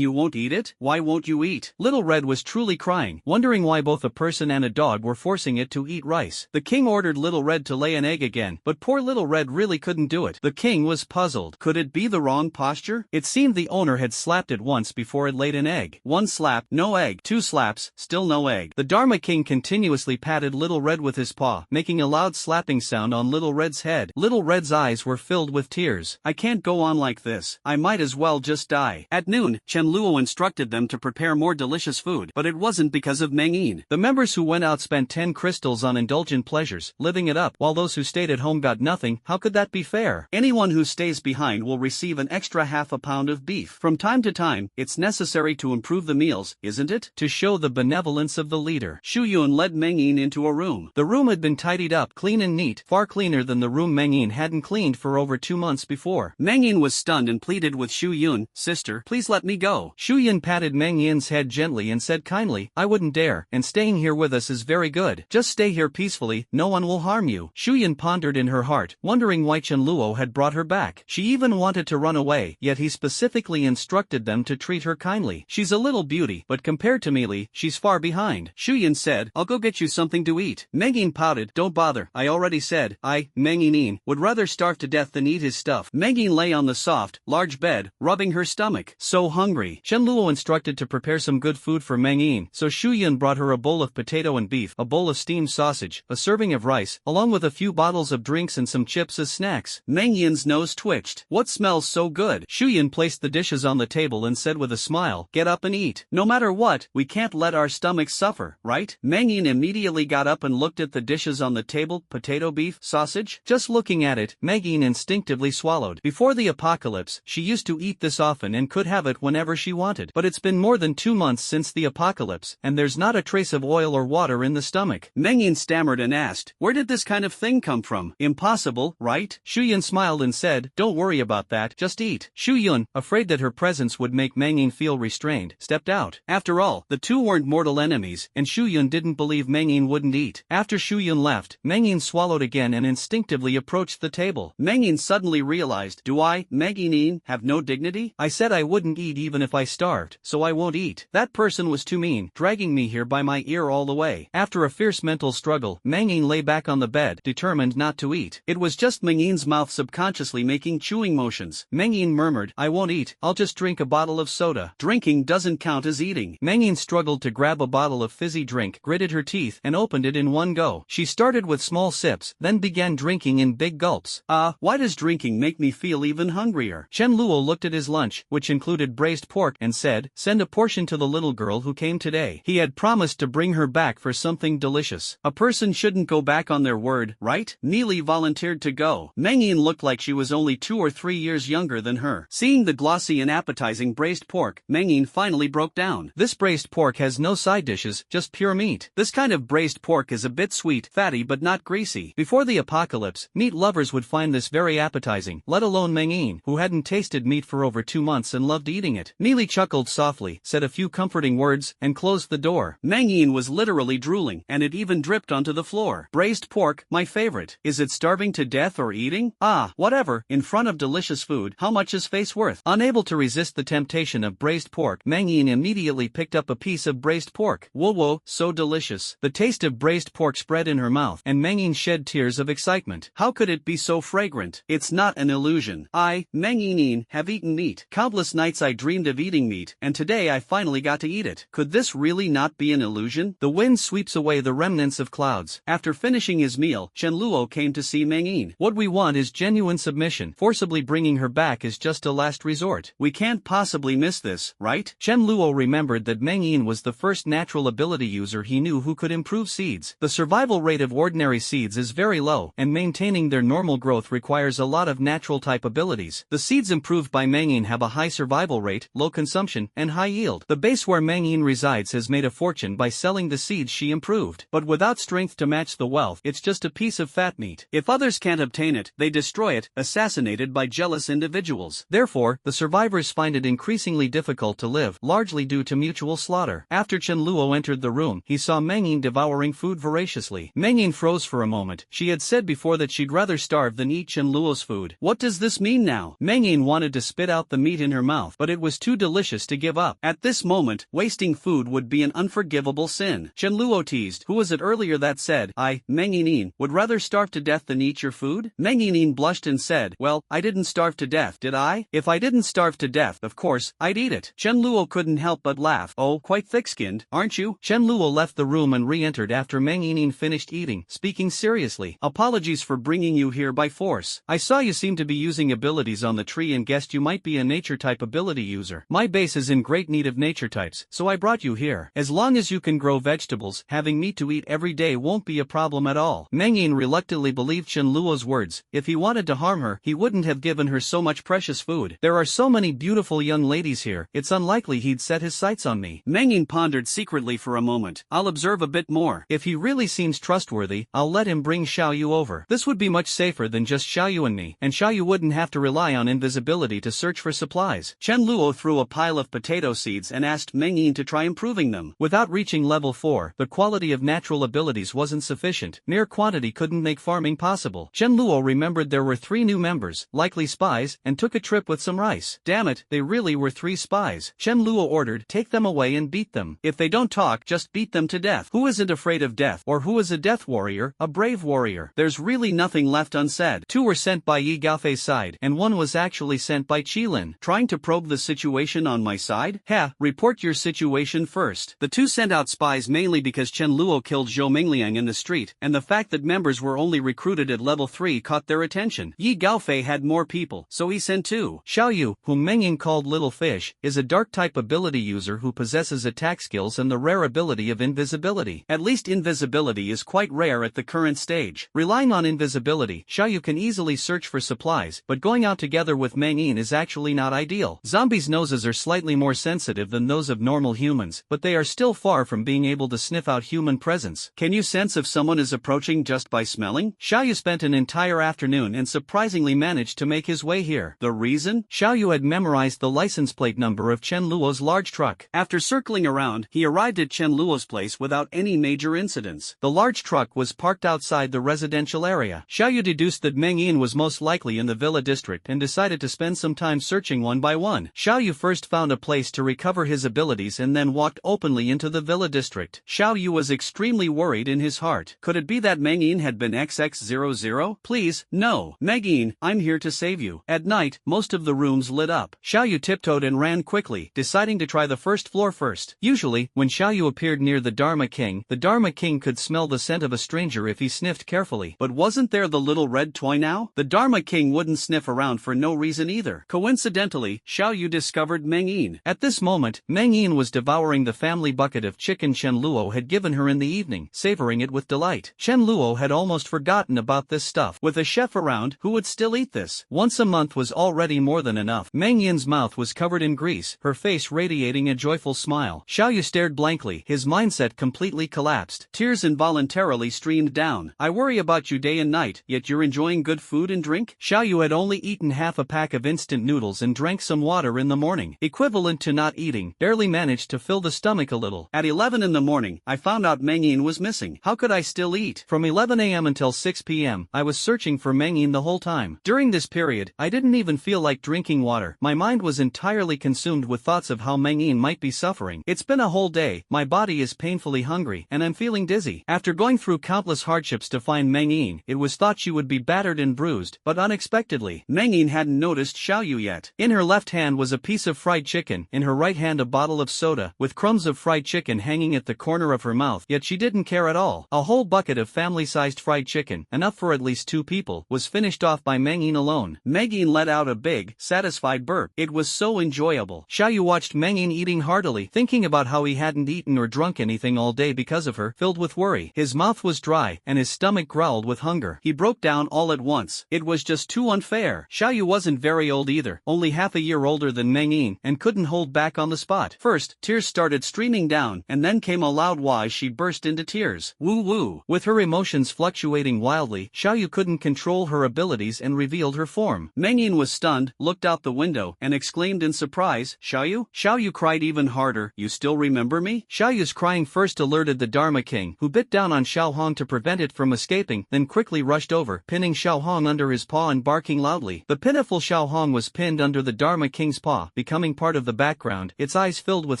you won't eat it? Why won't you eat? Little Red was truly crying, wondering why both a person and a dog were forcing it to eat rice. The king ordered Little Red to lay an egg again, but poor Little Red really couldn't do it. The king was puzzled. Could it be the wrong posture? It seemed the owner had slapped it once before it laid an egg. 1 slap, no egg. 2 slaps, still no egg. The Dharma King continuously patted Little Red with his paw, making a loud slapping sound on Little Red's head. Little Red's eyes were filled with tears. I can't go on like this. I might as well just die. At noon, Chen Luo instructed them to prepare more delicious food, but it wasn't because of Meng Yin. The members who went out spent 10 crystals on indulgent pleasures, living it up, while those who stayed at home got nothing. How could that be fair? Anyone who stays behind will receive an extra half a pound of beef. From time to time, it's necessary to improve the meals, isn't it? To show the benevolence of the leader. Shu Yun led Meng Yin into a room. The room had been tidied up, clean and neat, far cleaner than the room Meng Yin hadn't cleaned for over 2 months before. Meng Yin was stunned and pleaded with Shu Yun, Sister, please let me go. Shu Yun patted Meng Yin's head gently and said kindly, I wouldn't dare, and staying here with us is very good. Just stay here peacefully, no one will harm you. Shu Yun pondered in her heart, wondering why Chen Luo had brought her back. She even wanted to run away, yet he specifically instructed them to treat her kindly. She's a little beauty, but compared to Meili, she's far behind. Shu Yun said, I'll go get you something to eat. Meng Yin pouted, don't bother, I already said, Meng Yin, would rather starve to death than eat his stuff. Meng Yin lay on the soft, large bed, rubbing her stomach. So hungry. Chen Luo instructed to prepare some good food for Meng Yin, so Shu Yun brought her a bowl of potato and beef, a bowl of steamed sausage, a serving of rice, along with a few bottles of drinks and some chips as snacks. Meng Yin's nose twitched. What smells so good? Shu Yun placed the dishes on the table and said with a smile, get up and eat. No matter what, we can't let our stomachs suffer, right? Meng Yin immediately got up and looked at the dishes on the table, potato, beef, sausage. Just looking at it, Meng Yin instinctively swallowed. Before the apocalypse, she used to eat this often and could have it whenever she wanted. But it's been more than 2 months since the apocalypse, and there's not a trace of oil or water in the stomach. Meng Yin stammered and asked, where did this kind of thing come from? Impossible, right? Shu Yun smiled and said, don't worry about that, just eat. Shu Yun, afraid that her presence would make Meng Yin feel restrained, stepped out. After all, the two weren't mortal enemies, and Shu Yun didn't believe Meng Yin wouldn't eat. After Shu Yun left, Meng Yin swallowed again and instinctively approached the table. Meng Yin suddenly realized, do I, Meng Yin, have no dignity? I said I wouldn't eat even if I starved, so I won't eat. That person was too mean, dragging me here by my ear all the way. After a fierce mental struggle, Meng Yin lay back on the bed, determined not to eat. It was just Meng Yin's mouth subconsciously making chewing motions. Meng Yin murmured, I won't eat, I'll just drink a bottle of soda. Drinking doesn't count as eating. Meng Yin struggled to grab a bottle of fizzy drink, gritted her teeth, and opened it in one go. She started with small sips, then began drinking in big gulps. Why does drinking make me feel even hungrier? Chen Luo looked at his lunch, which included braised pork, and said, send a portion to the little girl who came today. He had promised to bring her back for something delicious. A person shouldn't go back on their word, right? Meili volunteered to go. Meng Yin looked like she was only 2 or 3 years younger than her. Seeing the glossy and appetizing braised pork, Meng Yin finally broke down. This braised pork has no side dishes, just pure meat. This kind of braised pork is a bit sweet, fatty but not greasy. Before the apocalypse, meat lovers would find this very appetizing, let alone Meng Yin. Yin, who hadn't tasted meat for over 2 months and loved eating it. Neely chuckled softly, said a few comforting words, and closed the door. Yin was literally drooling, and it even dripped onto the floor. Braised pork, my favorite. Is it starving to death or eating? Ah, whatever, in front of delicious food, how much is face worth? Unable to resist the temptation of braised pork, Yin immediately picked up a piece of braised pork. Whoa, so delicious. The taste of braised pork spread in her mouth, and Yin shed tears of excitement. How could it be so fragrant? It's not an illusion. I, Yin, have eaten meat. Countless nights I dreamed of eating meat, and today I finally got to eat it. Could this really not be an illusion? The wind sweeps away the remnants of clouds. After finishing his meal, Chen Luo came to see Yin. What we want is genuine submission. Forcibly bringing her back is just a last resort. We can't possibly miss this, right? Chen Luo remembered that Yin was the first natural ability user he knew who could improve seeds. The survival rate of ordinary seeds is very low, and maintaining their normal growth requires a lot of natural type abilities. The seeds improved by Yin have a high survival rate, low consumption, and high yield. The base where Yin resides has made a fortune by selling the seeds she improved. But without strength to match the wealth, it's just a piece of fat meat. If others can't obtain it, they destroy it, assassinated by jealous individuals. Therefore, the survivors find it increasingly difficult to live, largely due to mutual slaughter. After Chen Luo entered the room, he saw Yin devouring food voraciously. Yin froze for a moment. She had said before that she'd rather starve than eat Chen Luo's food. What does this mean now? Yin wanted to spit out the meat in her mouth, but it was too delicious to give up. At this moment, wasting food would be an unforgivable sin. Chen Luo teased. Who was it earlier that said, I, Yin, would rather starve to death than eat your food? Yin blushed and said, well, I didn't starve to death, did I? If I didn't starve to death, of course, I'd eat it. Chen Luo couldn't help but laugh. Oh, quite thick-skinned, aren't you? Chen Luo left the room and re-entered after Yin finished eating, speaking seriously. Apologies for bringing you here by force. I saw you seem to be using abilities on the tree and guessed you might be a nature-type ability user. My base is in great need of nature types, so I brought you here. As long as you can grow vegetables, having meat to eat every day won't be a problem at all. Yin reluctantly believed Chen Luo's words. If he wanted to harm her, he wouldn't have given her so much precious food. There are so many beautiful young ladies here, it's unlikely he'd set his sights on me. Yin pondered secretly for a moment. I'll observe a bit more. If he really seems trustworthy, I'll let him bring Xiaoyu over. This would be much safer than just Xiaoyu and me, and Xiaoyu wouldn't have to rely on invisibility to search for supplies. Chen Luo threw a pile of potato seeds and asked Yin to try improving them. Without reaching level 4, the quality of natural abilities wasn't sufficient. Mere quantity couldn't make farming possible. Chen Luo remembered there were 3 new members, likely spies, and took a trip with some rice. Damn it, they really were 3 spies. Chen Luo ordered, take them away and beat them. If they don't talk, just beat them to death. Who isn't afraid of death? Or who is a death warrior, a brave warrior? There's really nothing left unsaid. 2 were sent by Yi Gaofei's side, and 1 was actually sent by Qilin. Trying to probe the situation on my side? Report your situation first. The 2 sent out spies mainly because Chen Luo killed Zhou Mingliang in the street, and the fact that members were only recruited at level 3 caught their attention. Yi Gaofei had more people, so he sent 2. Xiaoyu, whom Yin called Little Fish, is a dark-type ability user who possesses attack skills and the rare ability of invisibility. At least invisibility is quite rare at the current stage. Relying on invisibility, Xiaoyu can easily search for supplies, but going out together with Yin is actually not ideal. Zombies' noses are slightly more sensitive than those of normal humans, but they are still far from being able to sniff out human presence. Can you sense if someone is approaching just by smelling? Xiaoyu spent an entire afternoon and surprisingly managed to make his way here. The reason? Xiaoyu had memorized the license plate number of Chen Luo's large truck. After circling around, he arrived at Chen Luo's place without any major incidents. The large truck was parked outside the residential area. Xiaoyu deduced that Yin was most likely in the villa district and decided to spend some time searching one by one. Xiaoyu first found a place to recover his abilities and then walked openly into the villa district. Xiaoyu was extremely worried in his heart. Could it be that Yin had been XX00? Please, no. Yin, I'm here to save you. At night, most of the rooms lit up. Xiaoyu tiptoed and ran quickly, deciding to try the first floor first. Usually, when Xiaoyu appeared near the Dharma King could smell the scent of a stranger if he sniffed carefully. But wasn't there the little red toy now? The Dharma King wouldn't sniff around for no reason either. Coincidentally, Xiaoyu discovered Yin. At this moment, Yin was devouring the family bucket of chicken Chen Luo had given her in the evening, savoring it with delight. Chen Luo had almost forgotten about this stuff. With a chef around, who would still eat this? Once a month was already more than enough. Yin's mouth was covered in grease, her face radiating a joyful smile. Xiaoyu stared blankly, his mindset completely collapsed. Tears involuntarily streamed down. I worry about you day and night, yet you're enjoying good food and drink? Xiaoyu had only eaten half a pack of instant noodles and drank some water in the morning, equivalent to not eating, barely managed to fill the stomach a little. At 11 in the morning, I found out Mengyin was missing. How could I still eat? From 11 a.m. until 6 p.m., I was searching for Mengyin the whole time. During this period, I didn't even feel like drinking water. My mind was entirely consumed with thoughts of how Mengyin might be suffering. It's been a whole day, my body is painfully hungry, and I'm feeling dizzy. After going through countless hardships to find Mengyin, it was thought she would be battered and bruised, but unexpectedly, Mengyin hadn't noticed Xiaoyu yet. In her left hand was a piece of fried chicken, in her right hand a bottle of soda, with crumbs of fried chicken hanging at the corner of her mouth, yet she didn't care at all. A whole bucket of family-sized fried chicken, enough for at least 2 people, was finished off by Mengyin alone. Mengyin let out a big, satisfied burp. It was so enjoyable. Xiaoyu watched Mengyin eating heartily, thinking about how he hadn't eaten or drunk anything all day because of her, filled with worry. His mouth was dry, and his stomach growled with hunger. He broke down all at once. It was just too unfair. Xiaoyu wasn't very old either, only half a year older than Mengyin, and couldn't hold back on the spot. First, tears started streaming down, and then came a loud why as she burst into tears. Woo woo. With her emotions fluctuating wildly, Xiaoyu couldn't control her abilities and revealed her form. Mengyin was stunned, looked out the window, and exclaimed in surprise, Xiaoyu? Xiaoyu cried even harder, you still remember me? Xiaoyu's crying first alerted the Dharma King, who bit down on Xiao Hong to prevent it from escaping, then quickly rushed over, pinning Xiao Hong under his paw and barking loudly. The pitiful Xiao Hong was pinned under the Dharma King's paw, becoming part of the background, its eyes filled with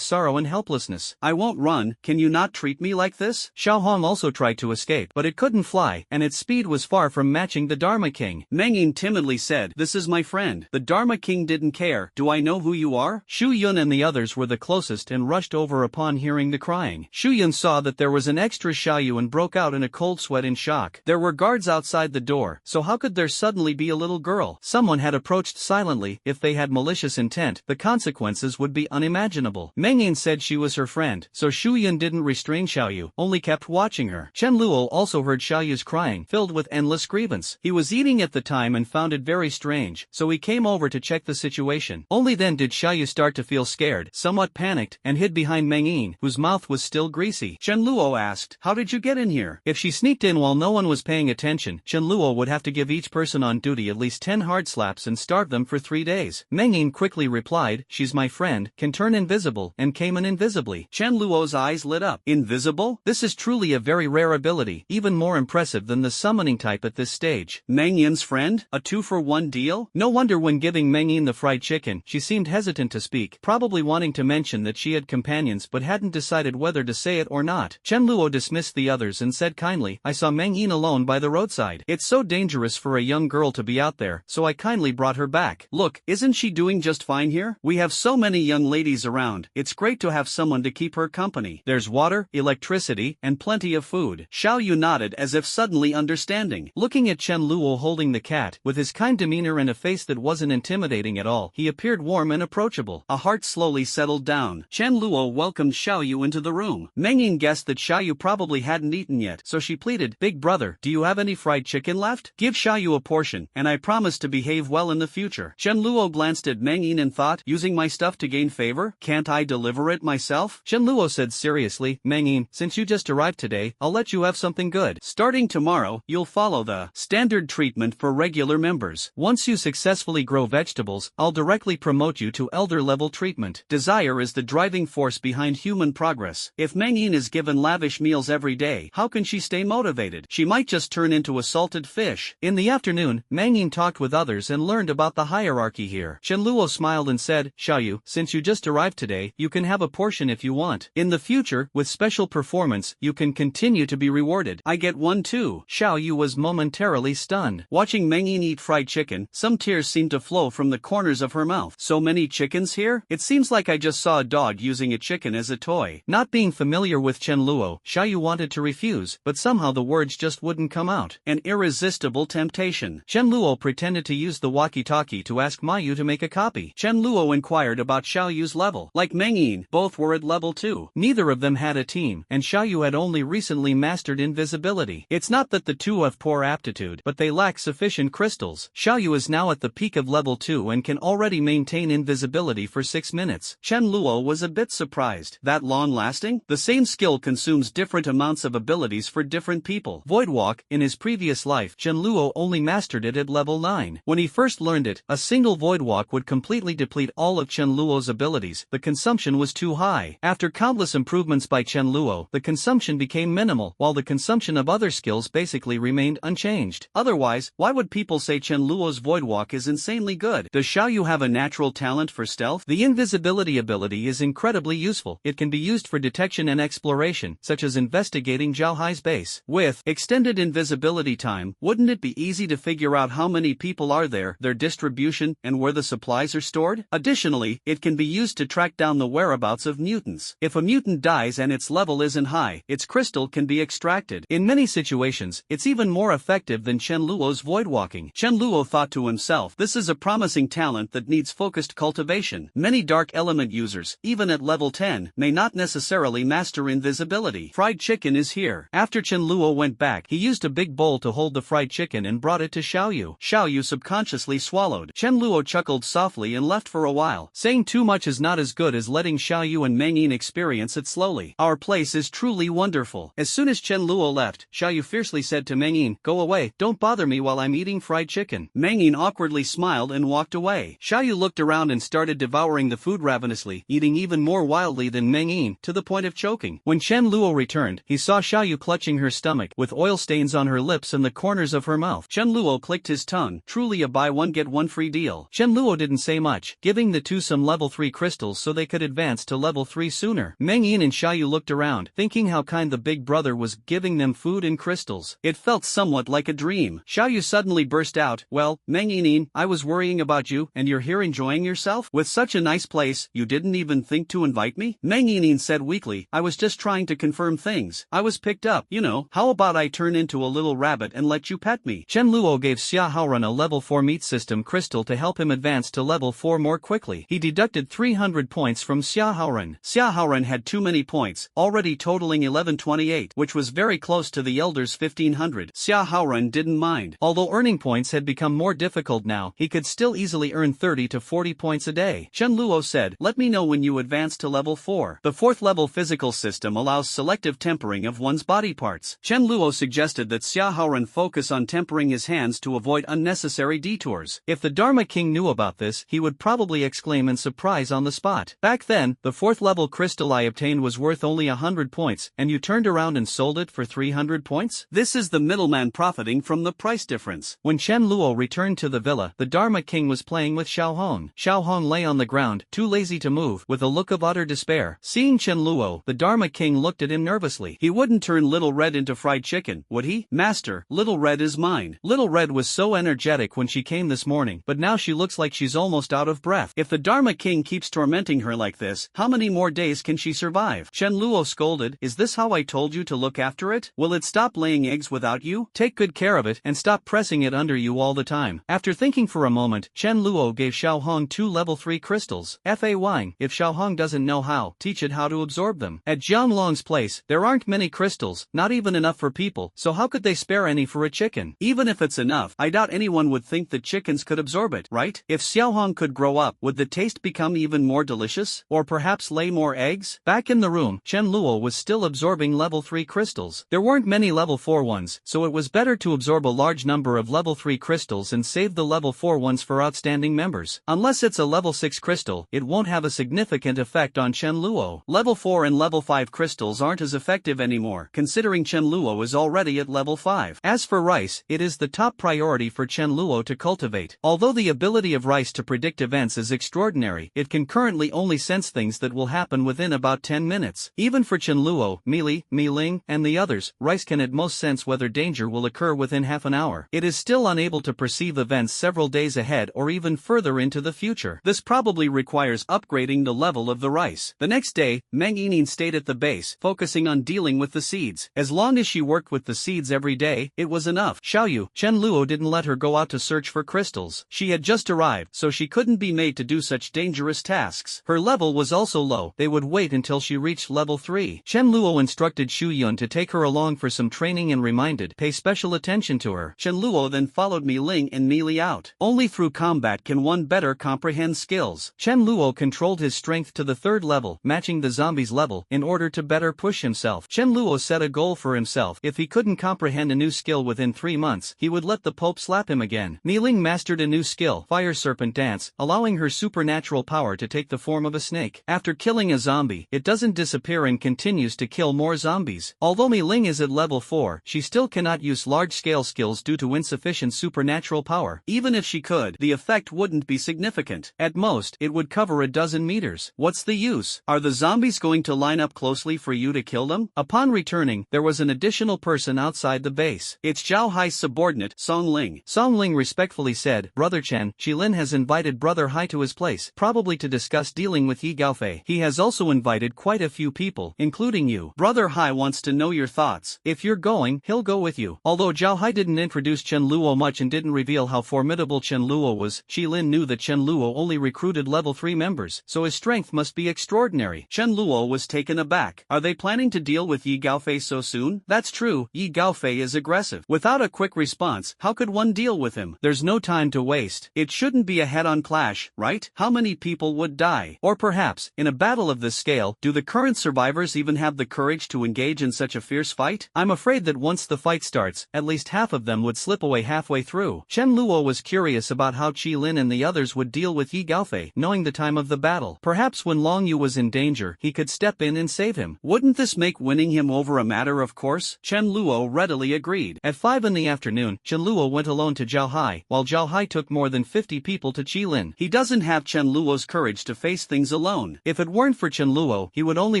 sorrow and helplessness. I won't run, can you not treat me like this? Xiao Hong also tried to escape, but it couldn't fly, and its speed was far from matching the Dharma King. Mengyin timidly said, this is my friend. The Dharma King didn't care. Do I know who you are? Shu Yun and the others were the closest and rushed over upon hearing the crying. Shu Yun saw that there was an extra Xiaoyu and broke out in a cold sweat in shock. There were guards outside the door, so how could there suddenly be a little girl? Someone had approached silently. If they had malicious intent, the consequences would be unimaginable. Mengyin said she was her friend, so Shu Yun didn't restrain Xiaoyu, only kept watching her. Chen Luo also heard Xiaoyu's crying, filled with endless grievance. He was eating at the time and found it very strange, so he came over to check the situation. Only then did Xiaoyu start to feel scared, somewhat panicked, and hid behind Mengyin, whose mouth was still greasy. Chen Luo asked, how did you get in here? If she sneaked in while no one was paying attention, Chen Luo would have to give each person on duty at least 10 hard slaps and starve them for 3 days. Mengyin quickly replied, she's my friend, can turn invisible, and came in invisibly. Chen Luo's eyes lit up. Invisible? This is truly a very rare ability, even more impressive than the summoning type at this stage. Mengyin's friend? A 2-for-1 deal? No wonder when giving Mengyin the fried chicken, she seemed hesitant to speak, probably wanting to mention that she had companions but hadn't decided whether to say it or not. Chen Luo dismissed the others and said kindly, I saw Mengyin alone by the roadside. It's so dangerous for a young girl to be out there, so I kindly brought her back. Look, isn't she doing just fine here? We have so many young ladies around, it's great to have someone to keep her company. There's water, electricity, and plenty of food. Xiaoyu nodded as if suddenly understanding. Looking at Chen Luo holding the cat, with his kind demeanor and a face that wasn't intimidating at all, he appeared warm and approachable. A heart slowly settled down. Chen Luo welcomed Xiaoyu into the room. Mengyin guessed that Xiaoyu probably hadn't eaten yet, so she pleaded, Big brother, do you have any fried chicken left? Give Xiaoyu a portion, and I promise to behave well in the future. Chen Luo glanced at Mengyin and thought, using my stuff to gain favor? Can't I deliver it myself? Chen Luo said seriously, Mengyin, since you just arrived today, I'll let you have something good. Starting tomorrow, you'll follow the standard treatment for regular members. Once you successfully grow vegetables, I'll directly promote you to elder-level treatment. Desire is the driving force behind human progress. If Mengyin is given lavish meals every day, how can she stay motivated? She might just turn into a salted fish. In the afternoon, Mengyin talked with others and learned about the hierarchy here. Chen Luo smiled and said, Xiaoyu, since you just arrived today, you can have a portion if you want. In the future, with special performance, you can continue to be rewarded. I get one too. Xiaoyu was momentarily stunned. Watching Mengyin eat fried chicken, some tears seemed to flow from the corners of her mouth. So many chickens here? It seems like I just saw a dog using a chicken as a toy. Not being familiar with Chen Luo, Xiaoyu wanted to refuse, but somehow the words just wouldn't come out. An irresistible temptation. Chen Luo pretended to use the walkie-talkie to ask Mayu to make a copy. Chen Luo inquired about Xiaoyu's level. Like Mengyin, both were at level 2. Neither of them had a team, and Xiaoyu had only recently mastered invisibility. It's not that the two have poor aptitude, but they lack sufficient crystals. Xiaoyu is now at the peak of level 2 and can already maintain invisibility for 6 minutes. Chen Luo was a bit surprised. That long-lasting? The same skill consumes different amounts of abilities for different people. Voidwalk, in his previous life, Chen Luo only mastered it at level 9. Reborn. When he first learned it, a single void walk would completely deplete all of Chen Luo's abilities. The consumption was too high. After countless improvements by Chen Luo, the consumption became minimal, while the consumption of other skills basically remained unchanged. Otherwise, why would people say Chen Luo's void walk is insanely good? Does Xiaoyu have a natural talent for stealth? The invisibility ability is incredibly useful. It can be used for detection and exploration, such as investigating Zhao Hai's base. With extended invisibility time, wouldn't it be easy to figure out how many people are there, their distribution, and where the supplies are stored? Additionally, it can be used to track down the whereabouts of mutants. If a mutant dies and its level isn't high, its crystal can be extracted. In many situations, it's even more effective than Chen Luo's void walking. Chen Luo thought to himself, this is a promising talent that needs focused cultivation. Many dark element users, even at level 10, may not necessarily master invisibility. Fried chicken is here. After Chen Luo went back, he used a big bowl to hold the fried chicken and brought it to Xiaoyu. Xiaoyu subconsciously swallowed. Chen Luo chuckled softly and left for a while, saying too much is not as good as letting Xiaoyu and Meng Yin experience it slowly. Our place is truly wonderful. As soon as Chen Luo left, Xiaoyu fiercely said to Meng Yin, go away, don't bother me while I'm eating fried chicken. Meng Yin awkwardly smiled and walked away. Xiaoyu looked around and started devouring the food ravenously, eating even more wildly than Meng Yin, to the point of choking. When Chen Luo returned, he saw Xiaoyu clutching her stomach, with oil stains on her lips and the corners of her mouth. Chen Luo clicked his tongue, truly a buy one get one free deal. Chen Luo didn't say much, giving the two some level 3 crystals so they could advance to level 3 sooner. Meng Yin and Xiaoyu looked around, thinking how kind the big brother was giving them food and crystals. It felt somewhat like a dream. Xiaoyu suddenly burst out, well, Meng Yin, I was worrying about you, and you're here enjoying yourself? With such a nice place, you didn't even think to invite me? Meng Yin said weakly, I was just trying to confirm things. I was picked up, you know. How about I turn into a little rabbit and let you pet me? Chen Luo gave Xia Haoran a level 4 meat system crystal to help him advance to level 4 more quickly. He deducted 300 points from Xia Haoran. Xia Haoran had too many points, already totaling 1128, which was very close to the Elder's 1500. Xia Haoran didn't mind. Although earning points had become more difficult now, he could still easily earn 30 to 40 points a day. Chen Luo said, let me know when you advance to level 4. The 4th level physical system allows selective tempering of one's body parts. Chen Luo suggested that Xia Haoran focus on tempering his hands to avoid unnecessary detours. If the Dharma King knew about this, he would probably exclaim in surprise on the spot. Back then, the 4th level crystal I obtained was worth only 100 points, and you turned around and sold it for 300 points? This is the middleman profiting from the price difference. When Chen Luo returned to the villa, the Dharma King was playing with Xiao Hong. Xiao Hong lay on the ground, too lazy to move, with a look of utter despair. Seeing Chen Luo, the Dharma King looked at him nervously. He wouldn't turn Little Red into fried chicken, would he? Master, Little Red is mine. Little Red was so energetic when she came this morning, but now she looks like she's almost out of breath. If the Dharma King keeps tormenting her like this, how many more days can she survive? Chen Luo scolded, is this how I told you to look after it? Will it stop laying eggs without you? Take good care of it, and stop pressing it under you all the time. After thinking for a moment, Chen Luo gave Xiao Hong 2 level 3 crystals. F.A.Y. If Xiao Hong doesn't know how, teach it how to absorb them. At Jiang Long's place, there aren't many crystals, not even enough for people, so how could they spare any for a chicken? Even if it's enough, I doubt anyone would think that chickens could absorb it, right? If Xiao Hong could grow up, would the taste become even more delicious? Or perhaps lay more eggs? Back in the room, Chen Luo was still absorbing level 3 crystals. There weren't many level 4 ones, so it was better to absorb a large number of level 3 crystals and save the level 4 ones for outstanding members. Unless it's a level 6 crystal, it won't have a significant effect on Chen Luo. Level 4 and level 5 crystals aren't as effective anymore, considering Chen Luo is already at level 5. As for rice, it is the top priority for Chen Luo to cultivate. Although the ability of rice to predict events is extraordinary, it can currently only sense things that will happen within about 10 minutes. Even for Chen Luo, Mili, Ling, and the others, rice can at most sense whether danger will occur within half an hour. It is still unable to perceive events several days ahead or even further into the future. This probably requires upgrading the level of the rice. The next day, Meng Yin stayed at the base, focusing on dealing with the seeds. As long as she worked with the seeds every day, it was enough. Xiaoyu, Chen Luo didn't let her go out to search for crystals. She had just arrived, so she couldn't be made to do such dangerous tasks. Her level was also low. They would wait until she reached level 3. Chen Luo instructed Xu Yun to take her along for some training and reminded, pay special attention to her. Chen Luo then followed Mi Ling and Mi Li out. Only through combat can one better comprehend skills. Chen Luo controlled his strength to the 3rd level, matching the zombie's level, in order to better push himself. Chen Luo set a goal for himself. If he couldn't comprehend a new skill within 3 months, he would let the Pope slap him again. again. Mi Ling mastered a new skill, Fire Serpent Dance, allowing her supernatural power to take the form of a snake. After killing a zombie, it doesn't disappear and continues to kill more zombies. Although Mi Ling is at level 4, she still cannot use large-scale skills due to insufficient supernatural power. Even if she could, the effect wouldn't be significant. At most, it would cover a dozen meters. What's the use? Are the zombies going to line up closely for you to kill them? Upon returning, there was an additional person outside the base. It's Zhao Hai's subordinate, Song Ling. Song Ling respectfully said, Brother Chen, Qilin has invited Brother Hai to his place, probably to discuss dealing with Yi Gaofei. He has also invited quite a few people, including you. Brother Hai wants to know your thoughts. If you're going, he'll go with you. Although Zhao Hai didn't introduce Chen Luo much and didn't reveal how formidable Chen Luo was, Qilin knew that Chen Luo only recruited level 3 members, so his strength must be extraordinary. Chen Luo was taken aback. Are they planning to deal with Yi Gaofei so soon? That's true, Yi Gaofei is aggressive. Without a quick response, how could one deal with him? There's no time to waste. It shouldn't be a head-on clash, right? How many people would die? Or perhaps, in a battle of this scale, do the current survivors even have the courage to engage in such a fierce fight? I'm afraid that once the fight starts, at least half of them would slip away halfway through. Chen Luo was curious about how Qilin and the others would deal with Yi Gaofei, knowing the time of the battle. Perhaps when Long Yu was in danger, he could step in and save him. Wouldn't this make winning him over a matter of course? Chen Luo readily agreed. At 5 in the afternoon, Chen Luo went alone to Zhao Hai, while Zhao Hai took more than 50 people to Qilin. He doesn't have Chen Luo's courage to face things alone. If it weren't for Chen Luo, he would only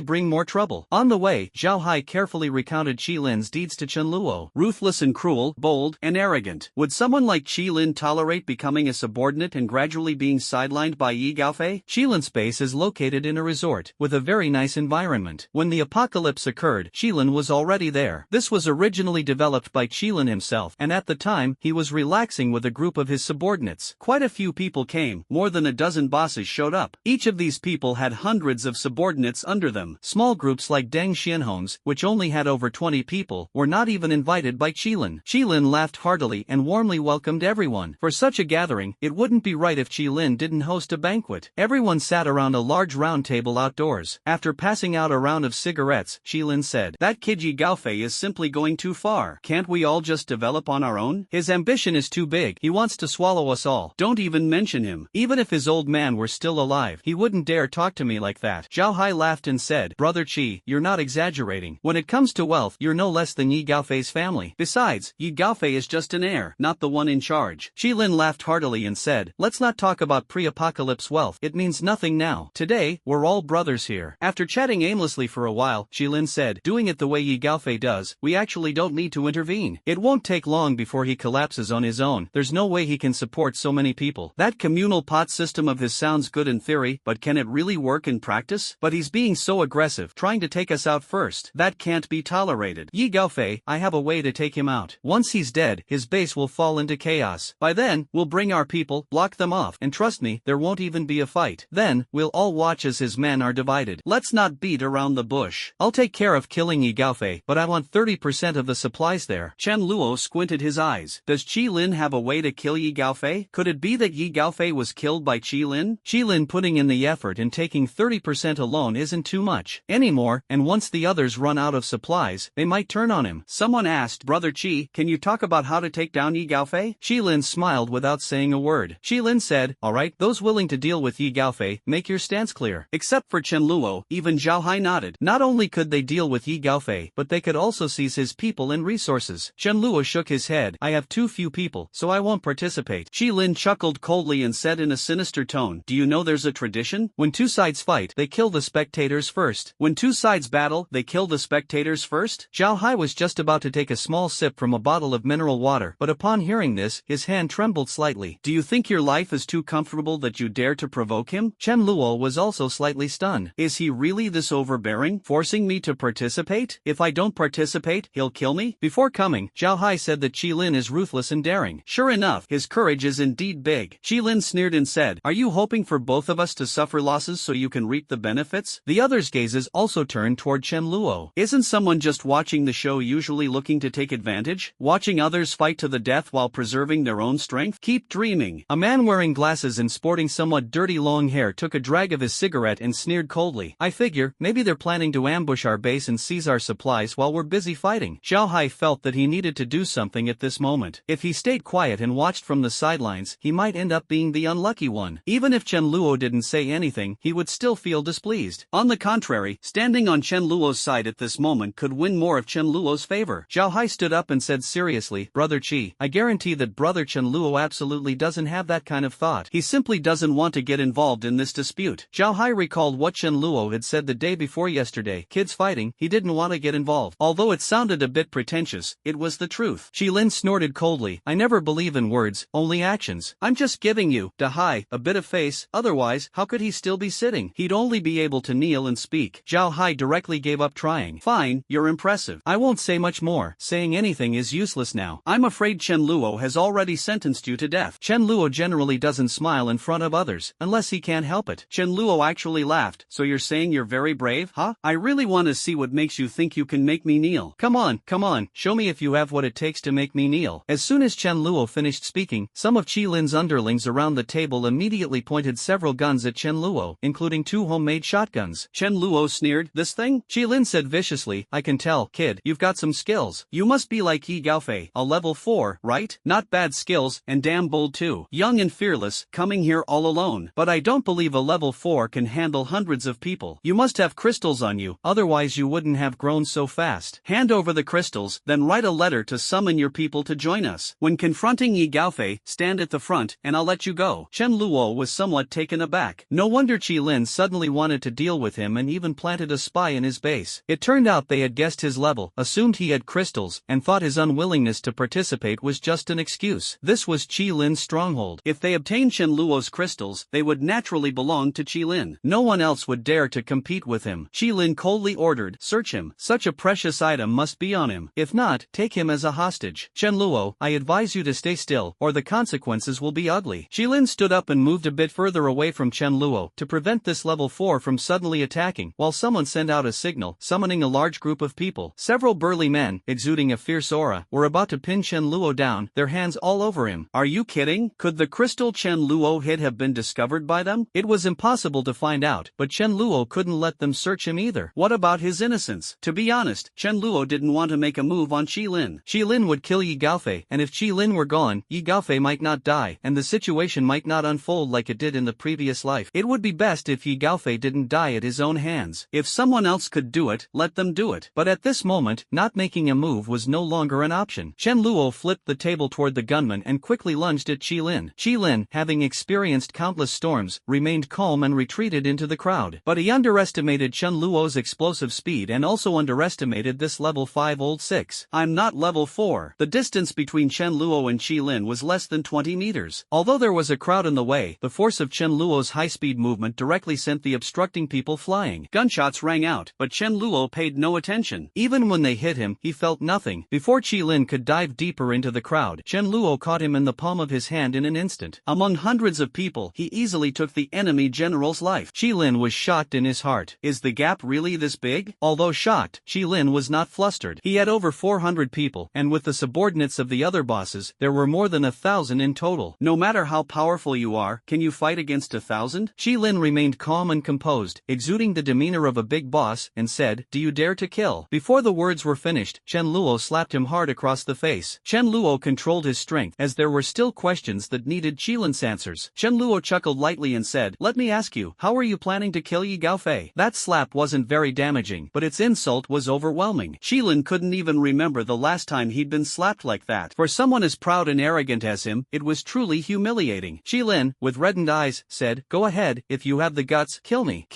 bring more trouble. On the way, Zhao Hai carefully recounted Qilin's deeds to Chen Luo. Ruthless and cruel, bold and arrogant. Would someone like Qilin tolerate becoming a subordinate and gradually being sidelined by Yi Gaofei? Qilin's base is located in a resort, with a very nice environment. When the apocalypse occurred, Qilin was already there. This was originally developed by Qilin himself, and at the time, he was relaxing with a group of his subordinates. Quite a few people came, more than a dozen bosses showed up. Each of these people had hundreds of subordinates under them. Small groups like Deng Xianhong's, which only had over 20 people, were not even invited by Qilin. Qilin laughed heartily and warmly welcomed everyone. For such a gathering, it wouldn't be right if Qilin didn't host a banquet. Everyone sat around a large round table outdoors. After passing out a round of cigarettes, Qilin said, That kid Yi Gaofei is simply going too far. Can't we all just develop on our own? His ambition is too big. He wants to swallow us all. Don't even mention him. Even if his old man were still alive, he wouldn't dare talk to me like that. Zhao Hai laughed and said, Brother Qi, you're not exaggerating. When it comes to wealth, you're no less than Yi Gaofei's family. Besides, Yi Gaofei is just an heir, not the one in charge. Qilin laughed heartily and said, Let's not talk about pre-apocalypse wealth. It means nothing now. Today, we're all brothers here. After chatting aimlessly for a while, Qilin said, Doing it the way Yi Gaofei does, we actually don't need to intervene. It won't take long before he collapses on his own. There's no way he can support so many people. That communal pot system of his sounds good in theory, but can it really work in practice? But he's being so aggressive, trying to take us out first. That can't be tolerated. Yi Gaofei, I have a way to take him out. Once he's dead, his base will fall into chaos. By then, we'll bring our people, block them off, and trust me, there won't even be a fight. Then, we'll all watch as his men are divided. Let's not beat around the bush. I'll take care of killing Yi Gaofei, but I want 30% of the supplies there. Chen Luo squinted his eyes. Does Qilin have a way to kill Yi Gaofei? Could it be that Yi Gaofei was killed by Qilin? Qilin putting in the effort and taking 30% alone isn't too much anymore, and once the others run out of supplies, they might turn on him. Someone asked, Brother Qi, can you talk about how to take down Yi Gaofei? Qilin smiled without saying a word. Qilin said, Alright, those willing to deal with Yi Gaofei, make your stance clear. Except for Chen Luo, even Zhao Hai nodded. Not only could they deal with Yi Gaofei, but they could also seize his people and resources. Chen Luo shook his head. I have too few people, so I won't participate. Qilin chuckled coldly and said in a sinister tone, Do you know there's a tradition? When two sides fight, they kill the spectators first. When two sides battle, they kill the spectators first? Zhao Hai was just about to take a small sip from a bottle of mineral water, but upon hearing this, his hand trembled slightly. Do you think your life is too comfortable that you dare to provoke him? Chen Luo was also slightly stunned. Is he really this overbearing, forcing me to participate? If I don't participate, he'll kill me? Before coming, Zhao Hai said that Qilin is ruthless and daring. Sure enough, his courage is indeed big. Qilin sneered and said, Are you hoping for both of us to suffer losses so you can reap the benefits? The others' gazes also turned toward Chen Luo. Isn't someone just watching the show usually looking to take advantage? Watching others fight to the death while preserving their own strength? Keep dreaming. A man wearing glasses and sporting somewhat dirty long hair took a drag of his cigarette and sneered coldly. I figure, maybe they're planning to ambush our base and seize our supplies while we're busy fighting. Zhao Hai felt that he needed to do something at this moment. If he stayed quiet, quiet and watched from the sidelines, he might end up being the unlucky one. Even if Chen Luo didn't say anything, he would still feel displeased. On the contrary, standing on Chen Luo's side at this moment could win more of Chen Luo's favor. Zhao Hai stood up and said seriously, Brother Qi, I guarantee that Brother Chen Luo absolutely doesn't have that kind of thought. He simply doesn't want to get involved in this dispute. Zhao Hai recalled what Chen Luo had said the day before yesterday, kids fighting, he didn't want to get involved. Although it sounded a bit pretentious, it was the truth. Qilin snorted coldly, I never believe in words, only actions. I'm just giving you, Da Hai, a bit of face, otherwise, how could he still be sitting? He'd only be able to kneel and speak. Zhao Hai directly gave up trying. Fine, you're impressive. I won't say much more, saying anything is useless now. I'm afraid Chen Luo has already sentenced you to death. Chen Luo generally doesn't smile in front of others, unless he can't help it. Chen Luo actually laughed, so you're saying you're very brave, huh? I really want to see what makes you think you can make me kneel. Come on, show me if you have what it takes to make me kneel. As soon as Chen Luo finished speaking, some of Qilin's underlings around the table immediately pointed several guns at Chen Luo, including 2 homemade shotguns. Chen Luo sneered, this thing? Qilin said viciously, I can tell, kid, you've got some skills. You must be like Yi Gaofei, a level 4, right? Not bad skills, and damn bold too. Young and fearless, coming here all alone. But I don't believe a level 4 can handle hundreds of people. You must have crystals on you, otherwise you wouldn't have grown so fast. Hand over the crystals, then write a letter to summon your people to join us. When confronting Yi Gaofei, stand at the front, and I'll let you go. Chen Luo was somewhat taken aback. No wonder Qilin suddenly wanted to deal with him and even planted a spy in his base. It turned out they had guessed his level, assumed he had crystals, and thought his unwillingness to participate was just an excuse. This was Qilin's stronghold. If they obtained Chen Luo's crystals, they would naturally belong to Qilin. No one else would dare to compete with him. Qilin coldly ordered, search him. Such a precious item must be on him. If not, take him as a hostage. Chen Luo, I advise you to stay still, or the consequences will be ugly. Qilin stood up and moved a bit further away from Chen Luo to prevent this level 4 from suddenly attacking, while someone sent out a signal, summoning a large group of people. Several burly men, exuding a fierce aura, were about to pin Chen Luo down, their hands all over him. Are you kidding? Could the crystal Chen Luo hid have been discovered by them? It was impossible to find out, but Chen Luo couldn't let them search him either. What about his innocence? To be honest, Chen Luo didn't want to make a move on Qilin. Qilin would kill Yi Gaofei, and if Qilin were gone, Yi Gaofei might not die, and the situation might not unfold like it did in the previous life. It would be best if Yi Gaofei didn't die at his own hands. If someone else could do it, let them do it. But at this moment, not making a move was no longer an option. Chen Luo flipped the table toward the gunman and quickly lunged at Qilin. Qilin, having experienced countless storms, remained calm and retreated into the crowd. But he underestimated Chen Luo's explosive speed and also underestimated this level 5 old 6. I'm not level 4. The distance between Chen Luo and Qilin was less than 20 meters. Although there was a crowd in the way, the force of Chen Luo's high-speed movement directly sent the obstructing people flying. Gunshots rang out, but Chen Luo paid no attention. Even when they hit him, he felt nothing. Before Qilin could dive deeper into the crowd, Chen Luo caught him in the palm of his hand in an instant. Among hundreds of people, he easily took the enemy general's life. Qilin was shocked in his heart. Is the gap really this big? Although shocked, Qilin was not flustered. He had over 400 people, and with the subordinates of the other bosses, there were more than 1,000 in total. No matter how powerful you are, can you fight against 1,000? Qilin remained calm and composed, exuding the demeanor of a big boss, and said, do you dare to kill? Before the words were finished, Chen Luo slapped him hard across the face. Chen Luo controlled his strength, as there were still questions that needed Qilin's answers. Chen Luo chuckled lightly and said, let me ask you, how are you planning to kill Yi Gaofei? That slap wasn't very damaging, but its insult was overwhelming. Qilin couldn't even remember the last time he'd been slapped like that. For someone as proud and arrogant as him, it was truly humiliating. Qilin, with reddened eyes, said, go ahead, if you have the guts, kill me,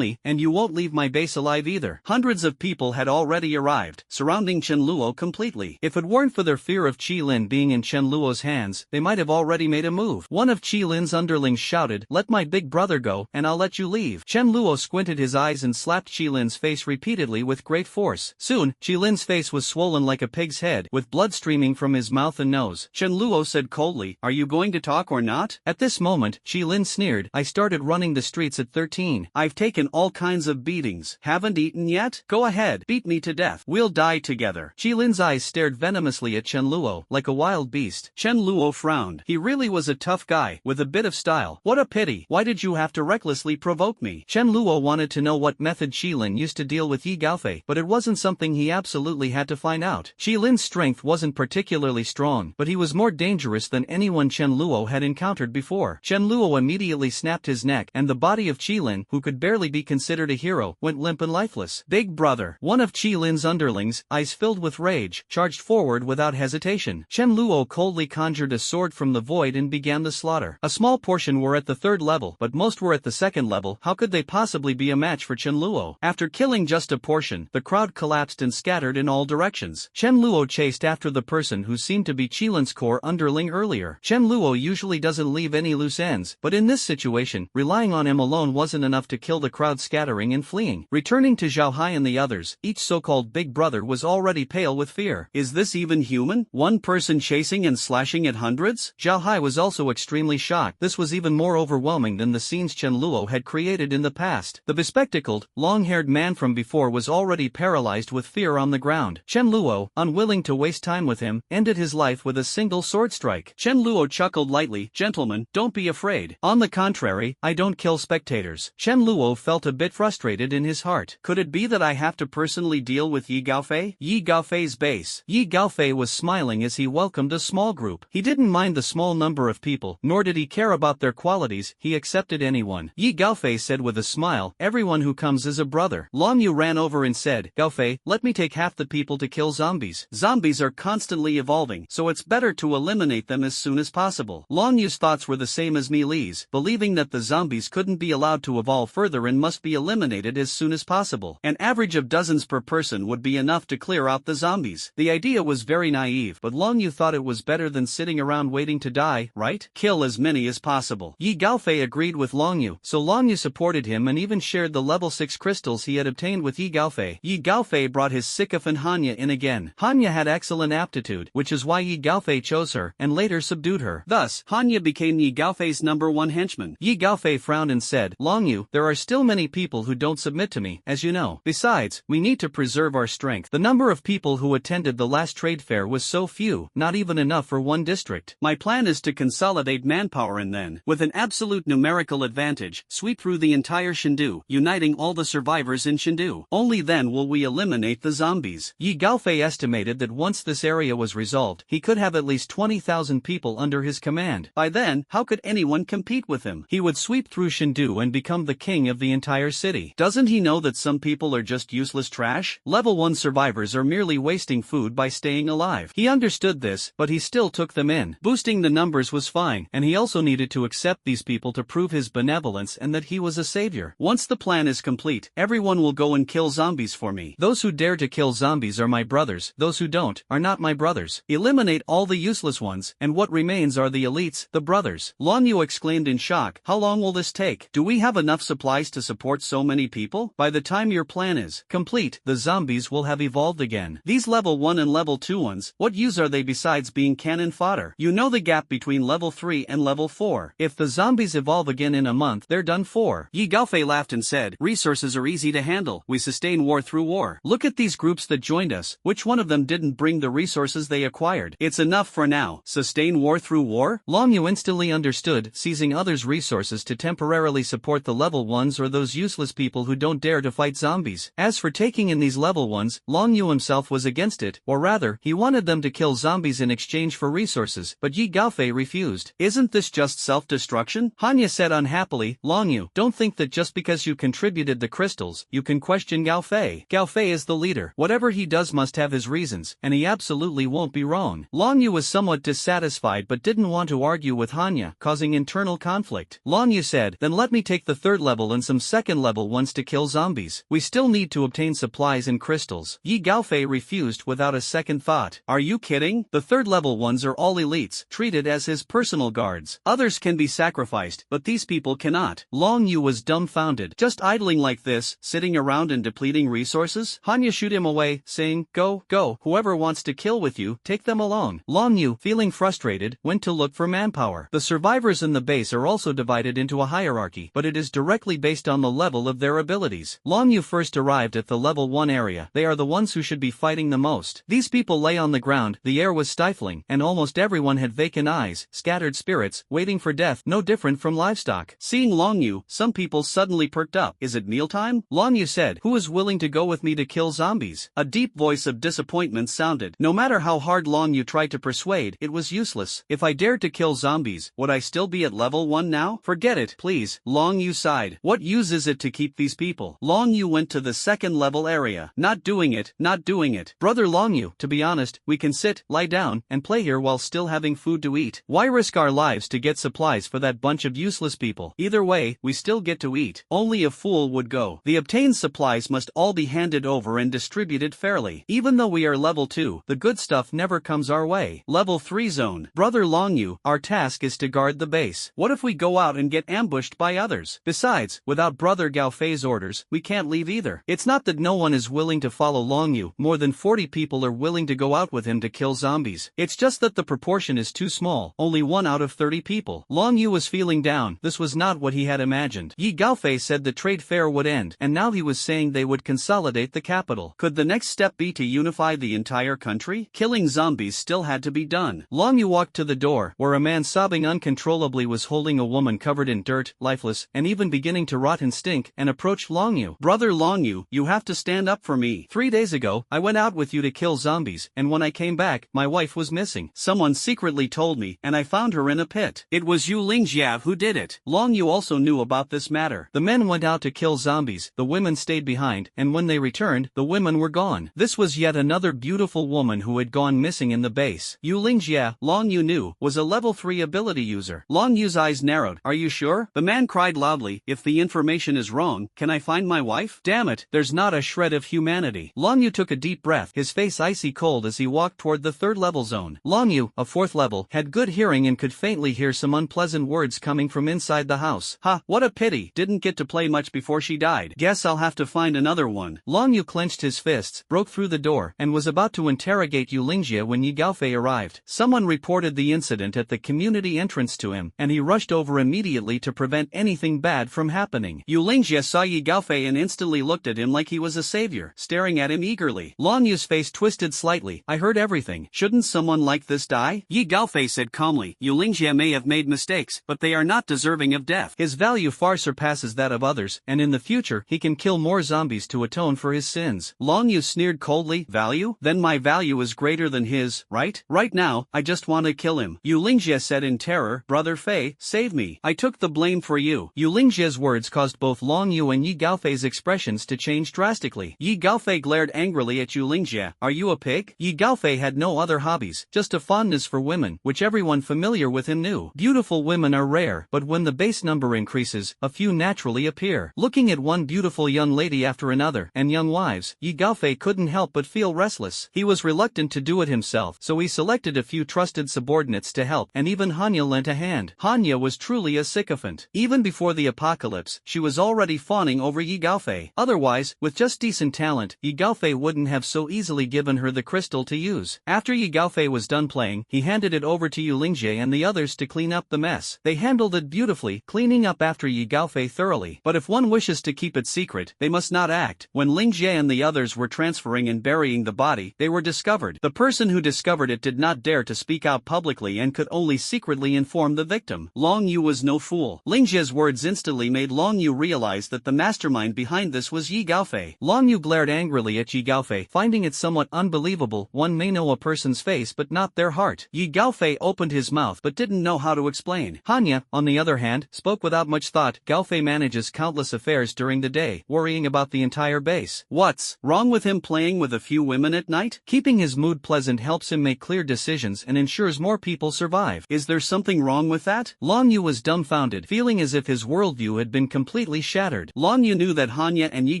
and you won't leave my base alive either. Hundreds of people had already arrived, surrounding Chen Luo completely. If it weren't for their fear of Qilin being in Chen Luo's hands, they might have already made a move. One of Qilin's underlings shouted, let my big brother go, and I'll let you leave. Chen Luo squinted his eyes and slapped Qilin's face repeatedly with great force. Soon, Qilin's face was swollen like a pig's head, with blood streaming from his mouth and nose. Chen Luo said coldly, are you going to talk or not? At this moment, Qilin sneered, I started running the streets at 13. I've taken all kinds of beatings. Haven't eaten yet? Go ahead, beat me to death. We'll die together. Qilin's eyes stared venomously at Chen Luo, like a wild beast. Chen Luo frowned. He really was a tough guy, with a bit of style. What a pity. Why did you have to recklessly provoke me? Chen Luo wanted to know what method Qilin used to deal with Yi Gaofei, but it wasn't something he absolutely had to find out. Qilin's strength wasn't particularly strong, but he was was more dangerous than anyone Chen Luo had encountered before. Chen Luo immediately snapped his neck, and the body of Qilin, who could barely be considered a hero, went limp and lifeless. Big brother, one of Qilin's underlings, eyes filled with rage, charged forward without hesitation. Chen Luo coldly conjured a sword from the void and began the slaughter. A small portion were at the 3rd level, but most were at the 2nd level. How could they possibly be a match for Chen Luo? After killing just a portion, the crowd collapsed and scattered in all directions. Chen Luo chased after the person who seemed to be Qilin's core underling earlier. Chen Luo usually doesn't leave any loose ends, but in this situation, relying on him alone wasn't enough to kill the crowd scattering and fleeing. Returning to Zhao Hai and the others, each so-called big brother was already pale with fear. Is this even human? One person chasing and slashing at hundreds? Zhao Hai was also extremely shocked. This was even more overwhelming than the scenes Chen Luo had created in the past. The bespectacled, long-haired man from before was already paralyzed with fear on the ground. Chen Luo, unwilling to waste time with him, ended his life with a single sword strike. Chen Luo chuckled lightly. Gentlemen, don't be afraid. On the contrary, I don't kill spectators. Chen Luo felt a bit frustrated in his heart. Could it be that I have to personally deal with Yi Gaofei? Yi Gaofei's base. Yi Gaofei was smiling as he welcomed a small group. He didn't mind the small number of people, nor did he care about their qualities. He accepted anyone. Yi Gaofei said with a smile, everyone who comes is a brother. Long Yu ran over and said, Gaofei, let me take half the people to kill zombies. Zombies are constantly evolving, so it's better to eliminate them as soon as possible. Long Yu's thoughts were the same as Mi Li's, believing that the zombies couldn't be allowed to evolve further and must be eliminated as soon as possible. An average of dozens per person would be enough to clear out the zombies. The idea was very naive, but Long Yu thought it was better than sitting around waiting to die, right? Kill as many as possible. Yi Gaofei agreed with Long Yu, so Long Yu supported him and even shared the level 6 crystals he had obtained with Yi Gaofei. Yi Gaofei brought his sycophant Hanya in again. Hanya had excellent aptitude, which is why Yi Gaofei chose her, and later subdued her. Thus, Hanya became Yi Gaofei's #1 henchman. Yi Gaofei frowned and said, Long Yu, there are still many people who don't submit to me, as you know. Besides, we need to preserve our strength. The number of people who attended the last trade fair was so few, not even enough for one district. My plan is to consolidate manpower and then, with an absolute numerical advantage, sweep through the entire Shindu, uniting all the survivors in Shindu. Only then will we eliminate the zombies. Yi Gaofei estimated that once this area was resolved, he could have at least 20,000 people under his command. By then, how could anyone compete with him? He would sweep through Shindu and become the king of the entire city. Doesn't he know that some people are just useless trash? Level 1 survivors are merely wasting food by staying alive. He understood this, but he still took them in. Boosting the numbers was fine, and he also needed to accept these people to prove his benevolence and that he was a savior. Once the plan is complete, everyone will go and kill zombies for me. Those who dare to kill zombies are my brothers, those who don't, are not my brothers. Eliminate all the useless ones, and what remains are the elites, the brothers. Long Yu exclaimed in shock, how long will this take? Do we have enough supplies to support so many people? By the time your plan is complete, the zombies will have evolved again. These level 1 and level 2 ones, what use are they besides being cannon fodder? You know the gap between level 3 and level 4. If the zombies evolve again in a month, they're done for. Yi Gaofei laughed and said, resources are easy to handle. We sustain war through war. Look at these groups that joined us. Which one of them didn't bring the resources they acquired? It's enough for now. Sustain war through war? Long Yu instantly understood, seizing others' resources to temporarily support the level 1s or those useless people who don't dare to fight zombies. As for taking in these level 1s, Long Yu himself was against it, or rather, he wanted them to kill zombies in exchange for resources, but Yi Gaofei refused. Isn't this just self-destruction? Hanya said unhappily, Long Yu, don't think that just because you contributed the crystals, you can question Gaofei. Gaofei is the leader. Whatever he does must have his reasons, and he absolutely won't be wrong. Long Yu was somewhat dissatisfied but didn't want to argue with Hanya, causing internal conflict. Long Yu said, then let me take the 3rd level and some 2nd level ones to kill zombies. We still need to obtain supplies and crystals. Yi Gaofei refused without a second thought. Are you kidding? The 3rd level ones are all elites, treated as his personal guards. Others can be sacrificed, but these people cannot. Long Yu was dumbfounded. Just idling like this, sitting around and depleting resources? Hanya shooed him away, saying, go, whoever wants to kill with you, take them alone. Long Yu, feeling frustrated, went to look for manpower. The survivors in the base are also divided into a hierarchy, but it is directly based on the level of their abilities. Long Yu first arrived at the level 1 area. They are the ones who should be fighting the most. These people lay on the ground, the air was stifling, and almost everyone had vacant eyes, scattered spirits, waiting for death, no different from livestock. Seeing Long Yu, some people suddenly perked up. Is it mealtime? Long Yu said, who is willing to go with me to kill zombies? A deep voice of disappointment sounded. No matter how hard Long Yu tried to persuade, it was useless. If I dared to kill zombies, would I still be at level 1 now? Forget it, please. Long Yu sighed. What use is it to keep these people? Long Yu went to the second level area. Not doing it, not doing it. Brother Long Yu, to be honest, we can sit, lie down, and play here while still having food to eat. Why risk our lives to get supplies for that bunch of useless people? Either way, we still get to eat. Only a fool would go. The obtained supplies must all be handed over and distributed fairly. Even though we are level 2, the good stuff never comes our way. Level 3 zone. Brother Long Yu, our task is to guard the base. What if we go out and get ambushed by others? Besides, without Brother Gao Fei's orders, we can't leave either. It's not that no one is willing to follow Long Yu. More than 40 people are willing to go out with him to kill zombies. It's just that the proportion is too small. Only 1 out of 30 people. Long Yu was feeling down. This was not what he had imagined. Yi Gaofei said the trade fair would end, and now he was saying they would consolidate the capital. Could the next step be to unify the entire country? Killing zombies still had to be done. Long Yu walked to the door, where a man sobbing uncontrollably was holding a woman covered in dirt, lifeless, and even beginning to rot and stink, and approached Long Yu. Brother Long Yu, you have to stand up for me. 3 days ago, I went out with you to kill zombies, and when I came back, my wife was missing. Someone secretly told me, and I found her in a pit. It was Yu Lingjiao who did it. Long Yu also knew about this matter. The men went out to kill zombies, the women stayed behind, and when they returned, the women were gone. This was yet another beautiful woman who had gone missing in the base. Yu Lingjia, Long Yu knew, was a level 3 ability user. Long Yu's eyes narrowed. Are you sure? The man cried loudly, if the information is wrong, can I find my wife? Damn it, there's not a shred of humanity. Long Yu took a deep breath, his face icy cold as he walked toward the 3rd level zone. Long Yu, a 4th level, had good hearing and could faintly hear some unpleasant words coming from inside the house. Ha, what a pity, didn't get to play much before she died. Guess I'll have to find another one. Long Yu clenched his fists, broke through the door, and was about to interrogate Yu Lingjia when Yi Gaofei arrived. Someone reported the incident at the community entrance to him, and he rushed over immediately to prevent anything bad from happening. Yu Lingjia saw Yi Gaofei and instantly looked at him like he was a savior, staring at him eagerly. Long Yu's face twisted slightly. I heard everything. Shouldn't someone like this die? Yi Gaofei said calmly, Yu Lingjia may have made mistakes, but they are not deserving of death. His value far surpasses that of others, and in the future, he can kill more zombies to atone for his sins. Long Yu sneered coldly, value? Then my value is greater than his, right? Right now, I just want to kill him. Yu Lingjia said in terror, Brother Fei, save me. I took the blame for you. Yu Lingjia's words caused both Long Yu and Yi Gaofei's expressions to change drastically. Yi Gaofei glared angrily at Yu Lingjia. Are you a pig? Yi Gaofei had no other hobbies, just a fondness for women, which everyone familiar with him knew. Beautiful women are rare, but when the base number increases, a few naturally appear. Looking at one beautiful young lady after another, and young wives, Yi Gaofei couldn't help but feel restless. He was reluctant to do it himself, so he selected a few trusted subordinates to help, and even Hanya lent a hand. Hanya was truly a sycophant. Even before the apocalypse, she was already fawning over Yi Gaofei. Otherwise, with just decent talent, Yi Gaofei wouldn't have so easily given her the crystal to use. After Yi Gaofei was done playing, he handed it over to Yu Lingjie and the others to clean up the mess. They handled it beautifully, cleaning up after Yi Gaofei thoroughly. But if one wishes to keep it secret, they must not act. When Lingjie and the others were transferring and burying the body, they were discovered. The person who discovered it did not dare to speak out publicly and could only secretly inform the victim. Long Yu was no fool. Lingjie's words instantly made Long Yu realize that the mastermind behind this was Yi Gaofei. Long Yu glared angrily at Yi Gaofei, finding it somewhat unbelievable. One may know a person's face but not their heart. Yi Gaofei opened his mouth but didn't know how to explain. Hanya, on the other hand, spoke without much thought. Gaofei manages countless affairs during the day, worrying about the entire base. What's wrong with him playing with a few women at night? Keeping his mood pleasant helps him make clear decisions and ensures more people survive. Is there something wrong with that? Long Yu was dumbfounded, feeling as if his worldview had been completely shattered. Long Yu knew that Hanya and Yi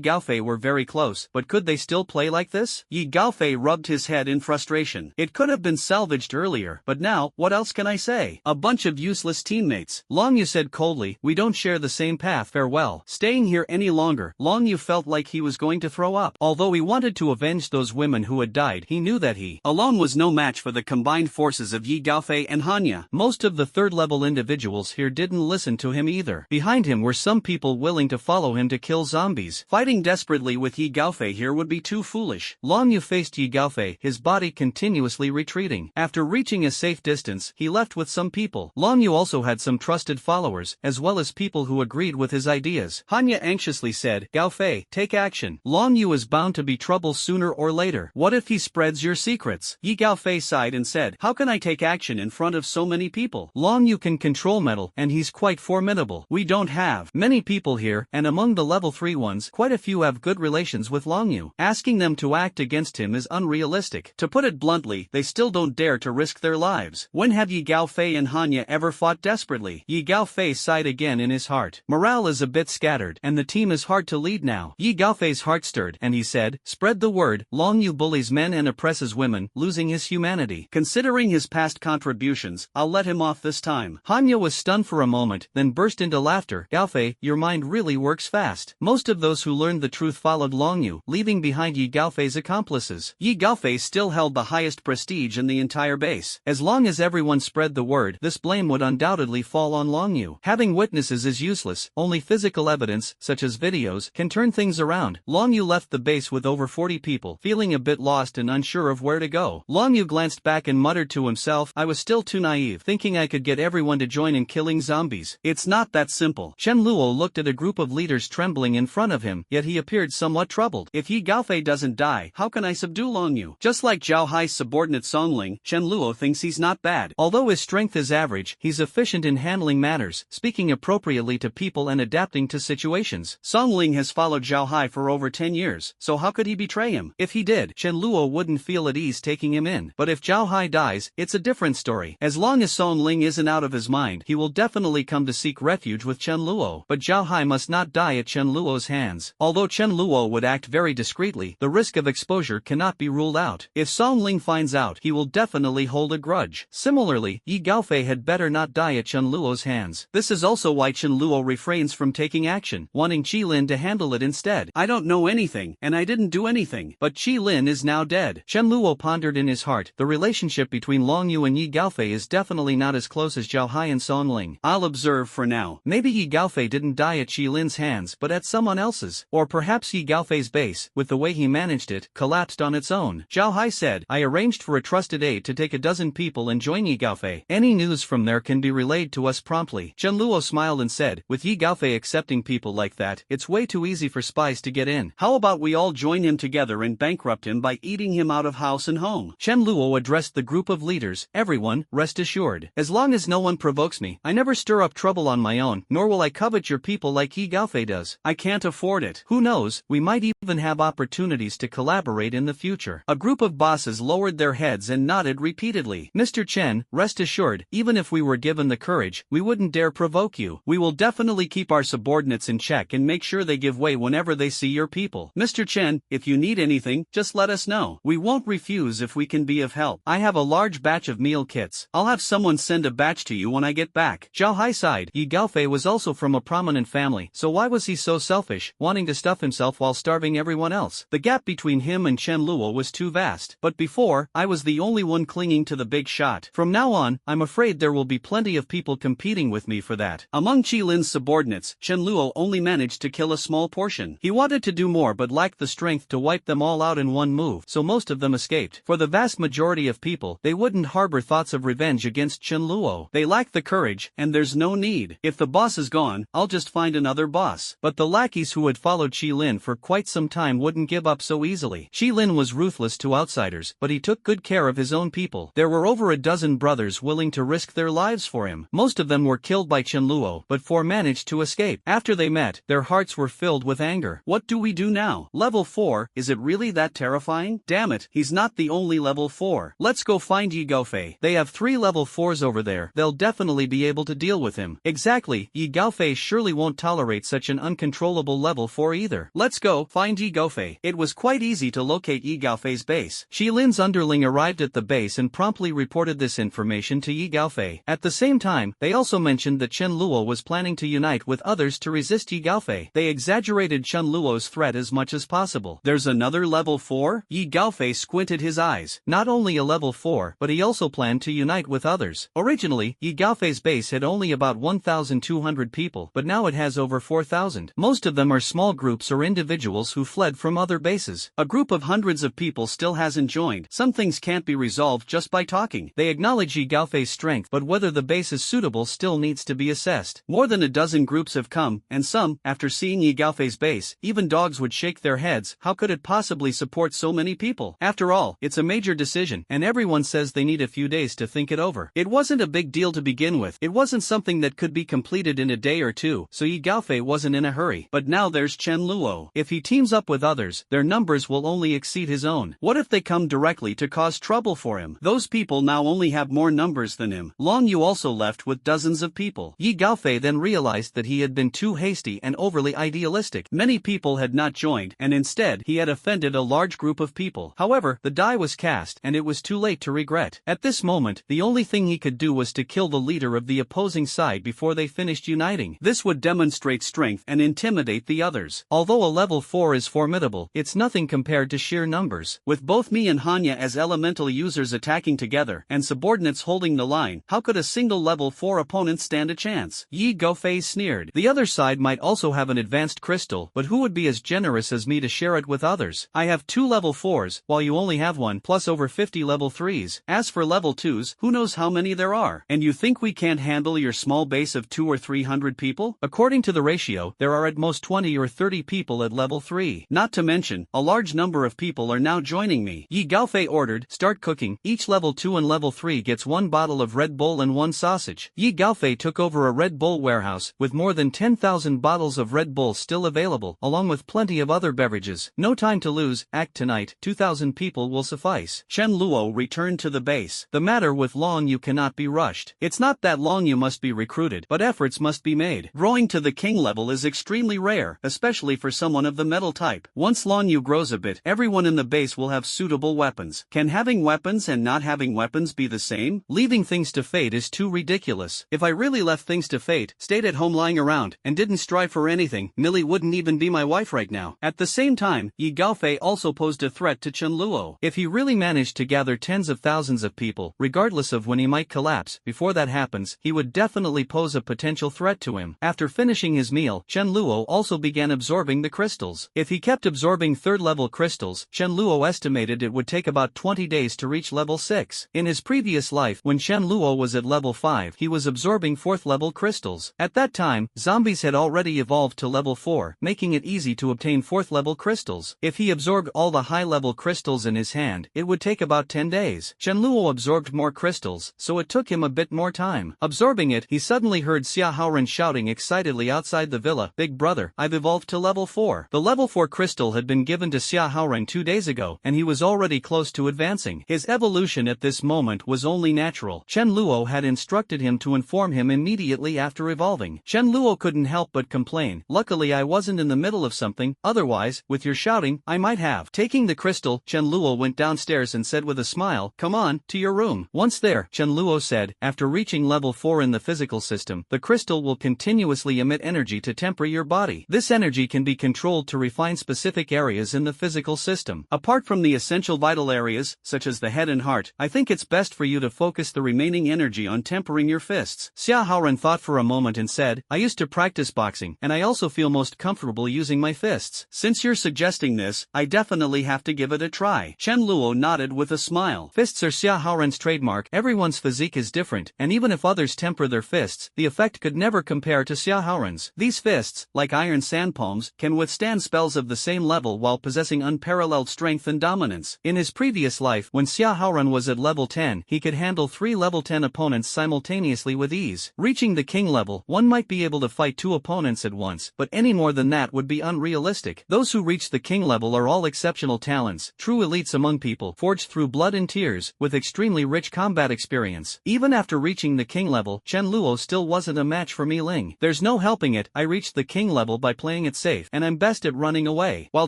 Gaofei were very close, but could they still play like this? Yi Gaofei rubbed his head in frustration. It could have been salvaged earlier, but now, what else can I say? A bunch of useless teammates. Long Yu said coldly, we don't share the same path, farewell. Staying here any longer, Long Yu felt like he was going to throw up. Although he wanted to avenge those women who had died, he knew that he alone was no match for the combined forces of Yi Gaofei and Hanya. Most of the third-level individuals here didn't listen to him either. Behind him were some people willing to follow him to kill zombies. Fighting desperately with Yi Gaofei here would be too foolish. Long Yu faced Yi Gaofei, his body continuously retreating. After reaching a safe distance, he left with some people. Long Yu also had some trusted followers, as well as people who agreed with his ideas. Hanya anxiously said, Gaofei, take action. Long Yu is bound to be trouble sooner or later. What if he spreads your secrets? Yi Gaofei sighed. sighed and said, how can I take action in front of so many people? Long Yu can control metal, and he's quite formidable. We don't have many people here, and among the level 3 ones, quite a few have good relations with Long Yu. Asking them to act against him is unrealistic. To put it bluntly, they still don't dare to risk their lives. When have Yi Gaofei and Hanya ever fought desperately? Yi Gaofei sighed again in his heart. Morale is a bit scattered, and the team is hard to lead now. Yi Gaofei's heart stirred, and he said, spread the word, Long Yu bullies men and oppresses women, losing his humanity. Considering his past contributions, I'll let him off this time. Hanya was stunned for a moment, then burst into laughter. Gaofei, your mind really works fast. Most of those who learned the truth followed Long Yu, leaving behind Yi Gaofei's accomplices. Yi Gaofei still held the highest prestige in the entire base. As long as everyone spread the word, this blame would undoubtedly fall on Long Yu. Having witnesses is useless, only physical evidence, such as videos, can turn things around. Long Yu left the base with over 40 people, feeling a bit lost and unsure of where to go. Long Yu glanced back and muttered to himself, I was still too naive, thinking I could get everyone to join in killing zombies. It's not that simple. Chen Luo looked at a group of leaders trembling in front of him, yet he appeared somewhat troubled. If Yi Gaofei doesn't die, how can I subdue Long Yu? Just like Zhao Hai's subordinate Songling, Chen Luo thinks he's not bad. Although his strength is average, he's efficient in handling matters, speaking appropriately to people and adapting to situations. Songling has followed Zhao Hai for over 10 years, so how could he betray him? If he did, Chen Luo wouldn't feel at ease taking him in. But if Zhao Hai dies, it's a different story. As long as Songling isn't out of his mind, he will definitely come to seek refuge with Chen Luo. But Zhao Hai must not die at Chen Luo's hands. Although Chen Luo would act very discreetly, the risk of exposure cannot be ruled out. If Songling finds out, he will definitely hold a grudge. Similarly, Yi Gaofei had better not die at Chen Luo's hands. This is also why Chen Luo refrains from taking action, wanting Qi Lin to handle it instead. I don't know anything, and I didn't do anything. But Qi Lin is now dead. Chen Luo pondered in his heart, the relationship between Long Yu and Yi Gaofei is definitely not as close as Zhao Hai and Songling. I'll observe for now. Maybe Yi Gaofei didn't die at Qi Lin's hands but at someone else's. Or perhaps Yi Gaofei's base, with the way he managed it, collapsed on its own. Zhao Hai said, I arranged for a trusted aide to take a dozen people and join Yi Gaofei. Any news from there can be relayed to us promptly. Chen Luo smiled and said, with Yi Gaofei accepting people like that, it's way too easy for spies to get in. How about we all join him together and bankrupt him by eating him out of house and home? Chen Luo addressed the group of leaders, everyone, rest assured. As long as no one provokes me, I never stir up trouble on my own, nor will I covet your people like Yi Gaofei does. I can't afford it. Who knows, we might even have opportunities to collaborate in the future. A group of bosses lowered their heads and nodded repeatedly. Mr. Chen, rest assured, even if we were given the courage, we wouldn't dare provoke you. We will definitely keep our subordinates in check and make sure they give way whenever they see your people. Mr. Chen, if you need anything, just let us know. We won't refuse if we can be of help. I have a large batch of meal kits. I'll have someone send a batch to you when I get back. Zhao Hai sighed. Yi Gaofei was also from a prominent family, so why was he so selfish, wanting to stuff himself while starving everyone else? The gap between him and Chen Luo was too vast. But before, I was the only one clinging to the big shot. From now on, I'm afraid there will be plenty of people competing with me for that. Among Qi Lin's subordinates, Chen Luo only managed to kill a small portion. He wanted to do more but lacked the strength to wipe them all out in one move, so most of them escaped. For the vast majority of people, they wouldn't harbor thoughts of revenge against Chen Luo. They lack the courage, and there's no need. If the boss is gone, I'll just find another boss. But the lackeys who had followed Qi Lin for quite some time wouldn't give up so easily. Qi Lin was ruthless to outsiders, but he took good care of his own people. There were over a dozen brothers willing to risk their lives for him. Most of them were killed by Chen Luo, but 4 managed to escape. After they met, their hearts were filled with anger. What do we do now? Level 4, is it really that terrifying? Damn it, he's not the only level 4. Let's go find Yi Gaofei. They have 3 level 4s over there. They'll definitely be able to deal with him. Exactly, Yi Gaofei surely won't tolerate such an uncontrollable level 4 either. Let's go find Yi Gaofei. It was quite easy to locate Yi Gaofei's base. Qi Lin's underling arrived at the base and promptly reported this information to Yi Gaofei. At the same time, they also mentioned that Chen Luo was planning to unite with others to resist Yi Gaofei. They exaggerated Chen Luo's threat as much as possible. There's another level 4? Yi Gaofei squinted his eyes. Not only a level 4, but he also planned to unite with others. Originally, Yi Gaofei's base had only about 1,200 people, but now it has over 4,000. Most of them are small groups or individuals who fled from other bases. A group of hundreds of people still hasn't joined. Some things can't be resolved just by talking. They acknowledge Yi Gaofei's strength, but whether the base is suitable still needs to be assessed. More than a dozen groups have come, and some, after seeing Yi Gaofei's base, even dogs would shake their heads. How could it possibly support so many people? After all, it's a major decision, and everyone says they need a few days to think it over. It wasn't a big deal to begin with. It wasn't something that could be completed in a day or two, so Yi Gaofei wasn't in a hurry. But now there's Chen Luo. If he teams up with others, their numbers will only exceed his own. What if they come directly to cause trouble for him? Those people now only have more numbers than him. Long Yu also left with dozens of people. Yi Gaofei then realized that he had been too hasty and overly idealistic. Many people had not joined, and instead, he had offended a large group of people. However, the die was cast, and it was too late to regret. At this moment, the only thing he could do was to kill the leader of the opposing side before they finished uniting. This would demonstrate strength and intimidate the others. Although a level 4 is formidable, it's nothing compared to sheer numbers. With both me and Hanya as elemental users attacking together, and subordinates holding the line, how could a single level 4 opponent stand a chance? Yi Gaofei sneered. The other side might also have an advanced crystal, but who would be as generous as me to share it with others? I have 2 level 4s, while you only have 1, plus over 50 level 3s. As for level 2s, who knows how many there are? And you think we can't handle your small base of 200 or 300 people? According to the ratio, there are at most 20 or 30 people at level 3. Not to mention, a large number of people are now joining me. Yi Gaofei ordered, start cooking. Each level 2 and level 3 gets 1 bottle of Red Bull and 1 sausage. Yi Gaofei took over a Red Bull warehouse, with more than 10,000 bottles of Red Bull still available, along with plenty of other beverages. No time to lose, act tonight, 2,000 people will suffice. Chen Luo returned to the base. The matter with Long Yu cannot be rushed. It's not that Long Yu must be recruited, but efforts must be made. Growing to the king level is extremely rare, especially for someone of the metal type. Once Long Yu grows a bit, everyone in the base will have suitable weapons. Can having weapons and not having weapons be the same? Leaving things to fate is too ridiculous. If I really left things to fate, stayed at home lying around, and didn't strive for anything, Millie wouldn't even be my wife right now. At the same time, Yi Gaofei also posed a threat to Chen Luo. If he really managed to gather tens of thousands of people, regardless of when he might collapse, before that happens, he would definitely pose a potential threat to him. After finishing his meal, Chen Luo also began absorbing the crystals. If he kept absorbing third-level crystals, Chen Luo estimated it would take about 20 days to reach level 6. In his previous life, when Chen Luo was at level 5, he was absorbing 4th-level crystals. At that time, zombies had already evolved to level 4, making it easy to obtain 4th-level crystals. If he absorbed all the high-level crystals in his hand, it would take about 10 days. Chen Luo absorbed more crystals, so it took him a bit more time. Absorbing it, he suddenly heard Xia Haoren shouting excitedly outside the villa, "Big brother, I've evolved to level 4. The level 4 crystal had been given to Xia Haoren 2 days ago, and he was already close to advancing. His evolution at this moment was only natural. Chen Luo had instructed him to inform him immediately after evolving. Chen Luo couldn't help but complain, "Luckily I wasn't in the middle of something, otherwise, with your shouting, I might have." Taking the crystal, Chen Luo went downstairs and said with a smile, "Come on, to your room." Once there, Chen Luo said, after reaching level 4 in the physical system, the crystal will continuously emit energy to temper your body. This energy can be controlled to refine specific areas in the physical system. Apart from the essential vital areas, such as the head and heart, I think it's best for you to focus the remaining energy on tempering your fists. Xia Haoren thought for a moment and said, "I used to practice boxing, and I also feel most comfortable using my fists. Since you're suggesting this, I definitely have to give it a try." Chen Luo nodded with a smile. Fists are Xia Haoren's trademark. Everyone's physique is different, and even if others temper their fists, the effect could never compare to Xia Haoren's. These fists, like iron sand palms, can withstand spells of the same level while possessing unparalleled strength and dominance. In his previous life, when Xia Haoren was at level 10, he could handle 3 level 10 opponents simultaneously with ease. Reaching the king level, one might be able to fight 2 opponents at once, but any more than that would be unrealistic. Those who reach the king level are all exceptional talents, true elites among people, forged through blood and tears, with extremely rich combat experience. Even after reaching the king level, Chen Luo still wasn't a match for Mi Ling. There's no helping it, I reached the king level by playing it safe, and I'm best at running away. While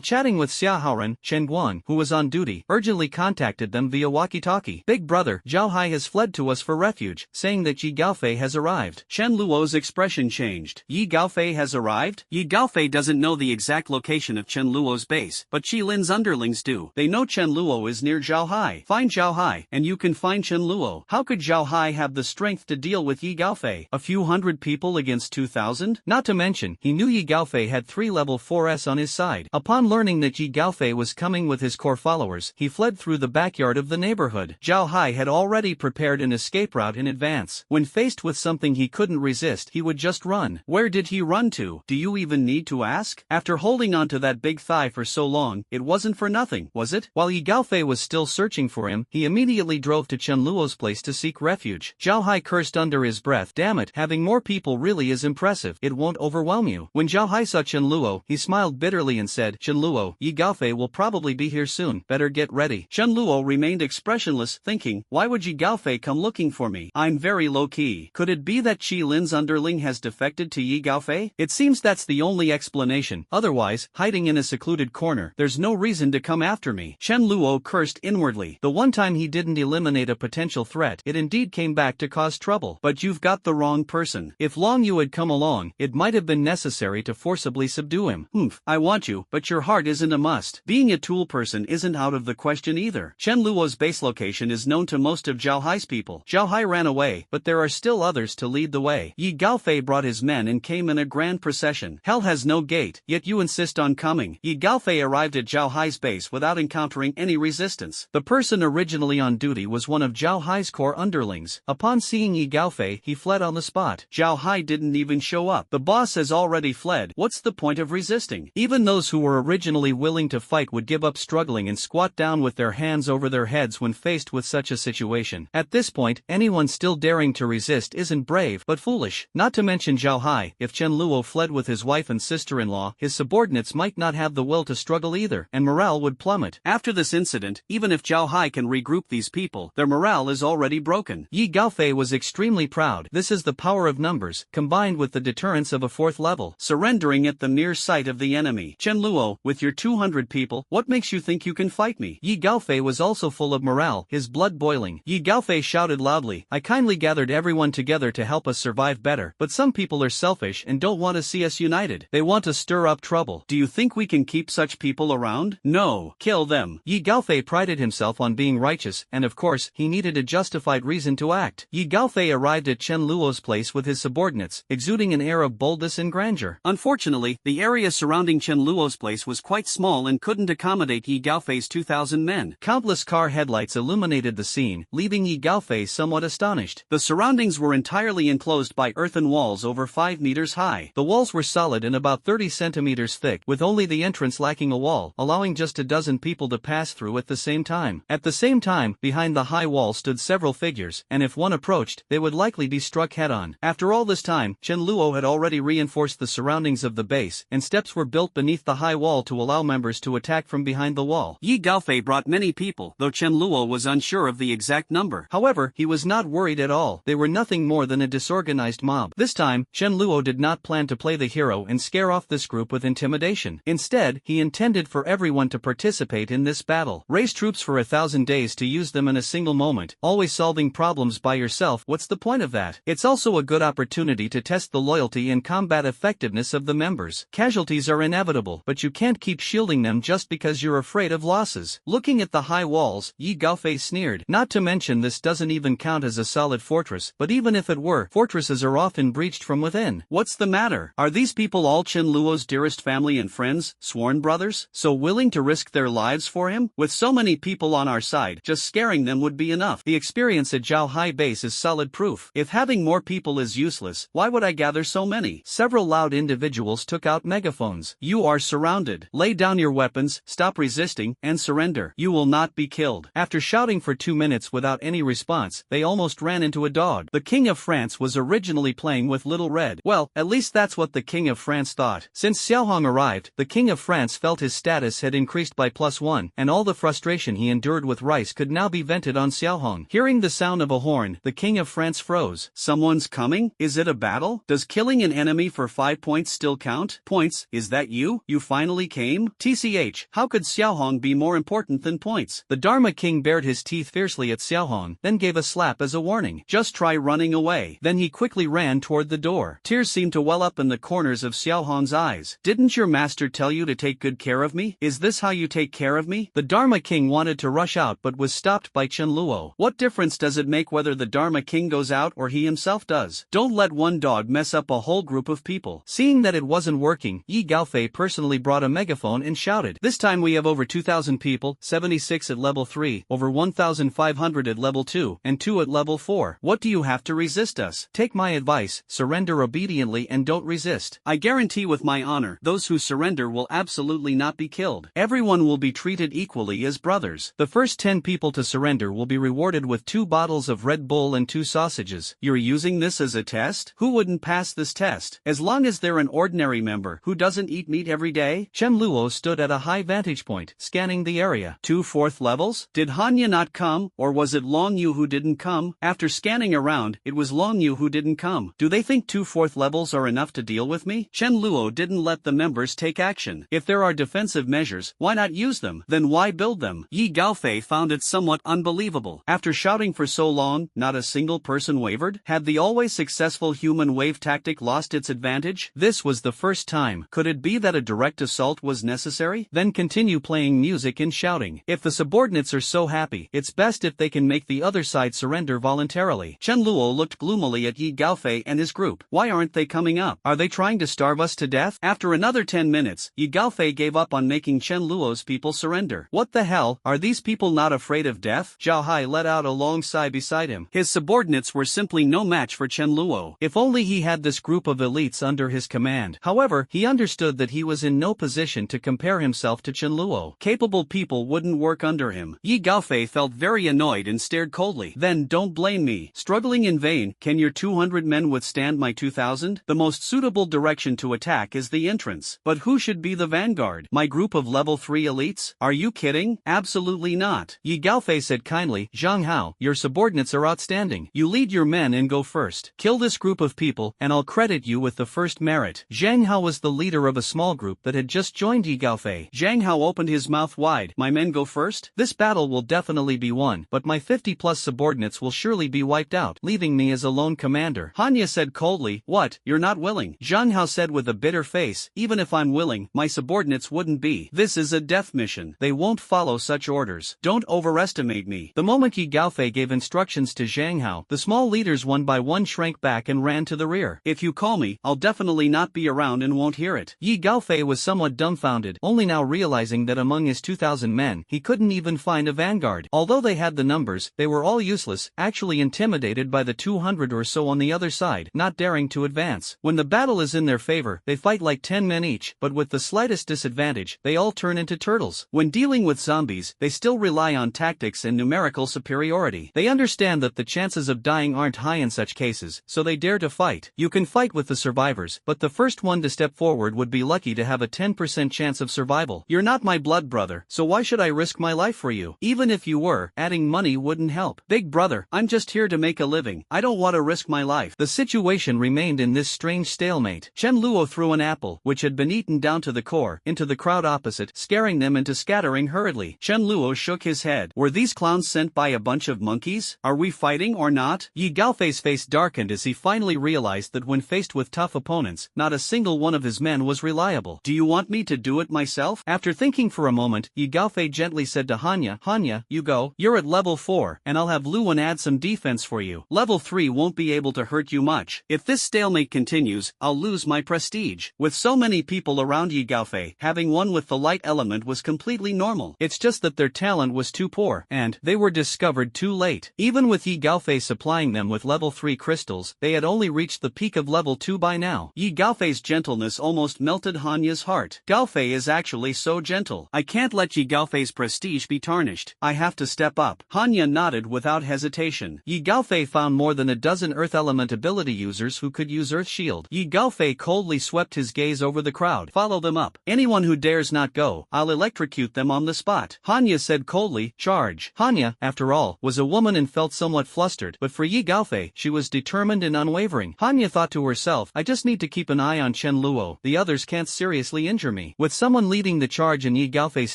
chatting with Xia Haoren, Chen Guan, who was on duty, urgently contacted them via walkie-talkie. "Big brother, Zhao Hai has fled to us for refuge, saying that Yi Gaofei has arrived." Chen Luo's expression changed. Yi Gaofei has arrived? Yi Gaofei doesn't know the exact location of Chen Luo's base, but Qi Lin's underlings do. They know Chen Luo is near Zhao Hai. Find Zhao Hai, and you can find Chen Luo. How could Zhao Hai have the strength to deal with Yi Gaofei? A few hundred people against 2,000? Not to mention, he knew Yi Gaofei had 3 level 4s on his side. Upon learning that Yi Gaofei was coming with his core followers, he fled through the backyard of the neighborhood. Zhao Hai had already prepared an escape route in advance. When faced with something he couldn't resist, he would just run. Where did he run to? Do you even need to ask? After holding onto that big thigh for so long, it wasn't for nothing, was it? While Yi Gaofei was still searching for for him, he immediately drove to Chen Luo's place to seek refuge. Zhao Hai cursed under his breath, "Damn it, having more people really is impressive, it won't overwhelm you." When Zhao Hai saw Chen Luo, he smiled bitterly and said, "Chen Luo, Yi Gaofei will probably be here soon, better get ready." Chen Luo remained expressionless, thinking, why would Yi Gaofei come looking for me? I'm very low-key. Could it be that Qi Lin's underling has defected to Yi Gaofei? It seems that's the only explanation. Otherwise, hiding in a secluded corner, there's no reason to come after me. Chen Luo cursed inwardly. The one time he didn't eliminate a potential threat, it indeed came back to cause trouble. But you've got the wrong person. If Long Yu had come along, it might have been necessary to forcibly subdue him. I want you, but your heart isn't a must. Being a tool person isn't out of the question either. Chen Luo's base location is known to most of Zhao Hai's people. Zhao Hai ran away, but there are still others to lead the way. Yi Gaofei brought his men and came in a grand procession. Hell has no gate, yet you insist on coming. Yi Gaofei arrived at Zhao Hai's base without encountering any resistance. The person originally on duty was one of Zhao Hai's core underlings. Upon seeing Yi Gaofei, he fled on the spot. Zhao Hai didn't even show up. The boss has already fled. What's the point of resisting? Even those who were originally willing to fight would give up struggling and squat down with their hands over their heads when faced with such a situation. At this point, anyone still daring to resist isn't brave but foolish. Not to mention Zhao Hai, if Chen Luo fled with his wife and sister-in-law, his subordinates might not have the will to struggle either, and morale would plummet. After this incident, even if Zhao Hai can regroup these people, their morale is already broken. Yi Gaofei was extremely proud. This is the power of numbers, combined with the deterrence of a fourth level. Surrendering at the mere sight of the enemy. Chen Luo, with your 200 people, what makes you think you can fight me? Yi Gaofei was also full of morale, his blood boiling. Yi Gaofei shouted loudly, I kindly gathered everyone together to help us survive better, but some people are selfish and don't want to see us united. They want to stir up trouble. Do you think we can keep such people around? No, kill them. Yi Gaofei prided himself on being righteous, and of course, he needed a justified reason to act. Yi Gaofei arrived at Chen Luo's place with his subordinates, exuding an air of boldness and grandeur. Unfortunately, the area surrounding Chen Luo's place was quite small and couldn't accommodate Yi Gaofei's 2,000 men. Countless car headlights illuminated the scene, leaving Yi Gaofei somewhat astonished. The surroundings were entirely enclosed by earthen walls over 5 meters high. The walls were solid and about 30 centimeters thick, with only the entrance lacking a wall, allowing just a dozen people to pass through at the same time. At the same time, behind the high wall stood several figures, and if one approached, they would likely be struck head-on. After all this time, Chen Luo had already reinforced the surroundings of the base, and steps were built beneath the high wall to allow members to attack from behind the wall. Yi Gaofei brought many people, though Chen Luo was unsure of the exact number. However, he was not worried at all. They were nothing more than a disorganized mob. This time, Chen Luo did not plan to play the hero and scare off this group with intimidation. Instead, he intended for everyone to participate in this battle. Raise troops for 1,000 days to use them in a single moment, always solving problems by yourself. What's the point of that? It's also a good opportunity to test the loyalty and combat effectiveness of the members. Casualties are inevitable, but you can't keep shielding them just because you're afraid of losses. Looking at the high walls, Yi Gaofei sneered. Not to mention this doesn't even count as a solid fortress, but even if it were, fortresses are often breached from within. What's the matter? Are these people all Chen Luo's dearest family and friends, sworn brothers? So willing to risk their lives for him? With so many people on our side, just scaring them would be enough. The experience at Zhao Hai base is solid proof. If having more people is useless, why would I gather so many? Several loud individuals took out megaphones. You are surrounded. Lay down your weapons, stop resisting, and surrender. You will not be killed. After shouting for 2 minutes without any response, they almost ran into a dog. The King of France was originally playing with Little Red. Well, at least that's what the King of France thought. Since Xiaohong arrived, the King of France felt his status had increased by +1, and all the frustration he endured with rice could now be vented on Xiaohong. Hearing the sound of a horn, the King of France froze. Someone's coming? Is it a battle? Does killing an enemy for 5 points still count? Points? Is that you? You finally came? TCH, how could Xiaohong be more important than points? The Dharma King bared his teeth fiercely at Xiaohong, then gave a slap as a warning. Just try running away. Then he quickly ran toward the door. Tears seemed to well up in the corners of Xiaohong's eyes. Didn't your master tell you to take good care of me? Is this how you take care of me? The Dharma King wanted to rush out but was stopped by Chen Luo. What difference does it make whether the Dharma King goes out or he himself does? Don't let one dog mess up a whole group of people. Seeing that it wasn't working, Yi Gaofei personally brought a megaphone and shouted, this time we have over 2,000 people, 76 at level 3, over 1,500 at level 2, and 2 at level 4. What do you have to resist us? Take my advice, surrender obediently and don't resist. I guarantee with my honor, those who surrender will absolutely not be killed. Everyone will be treated equally as brothers. The first 10 people to surrender will be rewarded with 2 bottles of Red Bull and 2 sausages. You're using this as a test? Who wouldn't pass this test? As long as they're an ordinary member who doesn't eat meat every day? Chen Luo stood at a high vantage point, scanning the area. 2 fourth levels? Did Hanya not come, or was it Long Yu who didn't come? After scanning around, it was Long Yu who didn't come. Do they think 2 fourth levels are enough to deal with me? Chen Luo didn't let the members take action. If there are defensive measures, why not use them? Then why build them? Yi Gaofei found it somewhat unbelievable. After shouting for so long, not a single person wavered? Had the always successful human wave tactic lost its advantage? This was the first time. Could it be that a direct assault was necessary? Then continue playing music and shouting. If the subordinates are so happy, it's best if they can make the other side surrender voluntarily. Chen Luo looked gloomily at Yi Gaofei and his group. Why aren't they coming up? Are they trying to starve us to death? After another 10 minutes, Yi Gaofei gave up on making Chen Luo's people surrender. What the hell, are these people not afraid of death? Zhao Hai let out a long sigh beside him. His subordinates were simply no match for Chen Luo. If only he had this group of elites under his command. However, he understood that he was in no position to compare himself to Chen Luo. Capable people wouldn't work under him. Yi Gaofei felt very annoyed and stared coldly. Then don't blame me. Struggling in vain, can your 200 men withstand my 2,000? The most suitable direction to attack is the entrance. But who should be the vanguard? My group of level 3 elites? Are you kidding? Absolutely not. Yi Gaofei said kindly, Zhang Hao, your subordinates are outstanding. You lead your men and go first. Kill this group of people, and I'll credit you with the first merit. Zhang Hao was the leader of a small group that had just joined Yi Gaofei. Zhang Hao opened his mouth wide. My men go first? This battle will definitely be won, but my 50+ subordinates will surely be wiped out, leaving me as a lone commander. Hanya said coldly, what, you're not willing? Zhang Hao said with a bitter face, even if I'm willing, my subordinates wouldn't be. This is a death mission. They won't follow such orders. Don't overestimate me. The moment Yi Gaofei gave instructions to Zhang Hao, the small leaders one by one shrank back and ran to the rear. If you call me, I'll definitely not be around and won't hear it. Yi Gaofei was somewhat dumbfounded, only now realizing that among his 2,000 men, he couldn't even find a vanguard. Although they had the numbers, they were all useless, actually intimidated by the 200 or so on the other side, not daring to advance. When the battle is in their favor, they fight like 10 men each, but with the slightest disadvantage, they all turn into turtles. When dealing with zombies, they still rely on tactics and numerical superiority. They understand that the chances of dying aren't high in such cases, so they dare to fight. You can fight with the survivors, but the first one to step forward would be lucky to have a 10% chance of survival. You're not my blood brother, so why should I risk my life for you? Even if you were, adding money wouldn't help. Big brother, I'm just here to make a living. I don't want to risk my life. The situation remained in this strange stalemate. Chen Luo threw an apple, which had been eaten down to the core, into the crowd opposite, scaring them into scattering hurriedly. Chen Luo shook his head. Were these clowns sent by a bunch of monkeys? Are we fighting or not? Yi Gaofei's face darkened as he finally realized that when faced with tough opponents, not a single one of his men was reliable. Do you want me to do it myself? After thinking for a moment, Yi Gaofei gently said to Hanya, Hanya, you go. You're at level 4, and I'll have Luwen add some defense for you. Level 3 won't be able to hurt you much. If this stalemate continues, I'll lose my prestige. With so many people around Yi Gaofei, having one with the light element was completely normal. It's just that their talent was too poor, and they were discovered too late. Even with Yi Gaofei supplying them with level 3 crystals, they had only reached the peak of level 2 by now. Yi Gaofei's gentleness almost melted Hanya's heart. Gaofei is actually so gentle. I can't let Yi Gaofei's prestige be tarnished. I have to step up. Hanya nodded without hesitation. Yi Gaofei found more than a dozen Earth Element ability users who could use Earth Shield. Yi Gaofei coldly swept his gaze over the crowd. Follow them up. Anyone who dares not go, I'll electrocute them on the spot. Hanya said coldly, charge. Hanya, after all, was a woman and felt somewhat flustered, but for Yi Gaofei, she was determined and unwavering. Hanya thought to herself, I just need to keep an eye on Chen Luo. The others can't seriously injure me. With someone leading the charge in Yi Gaofei's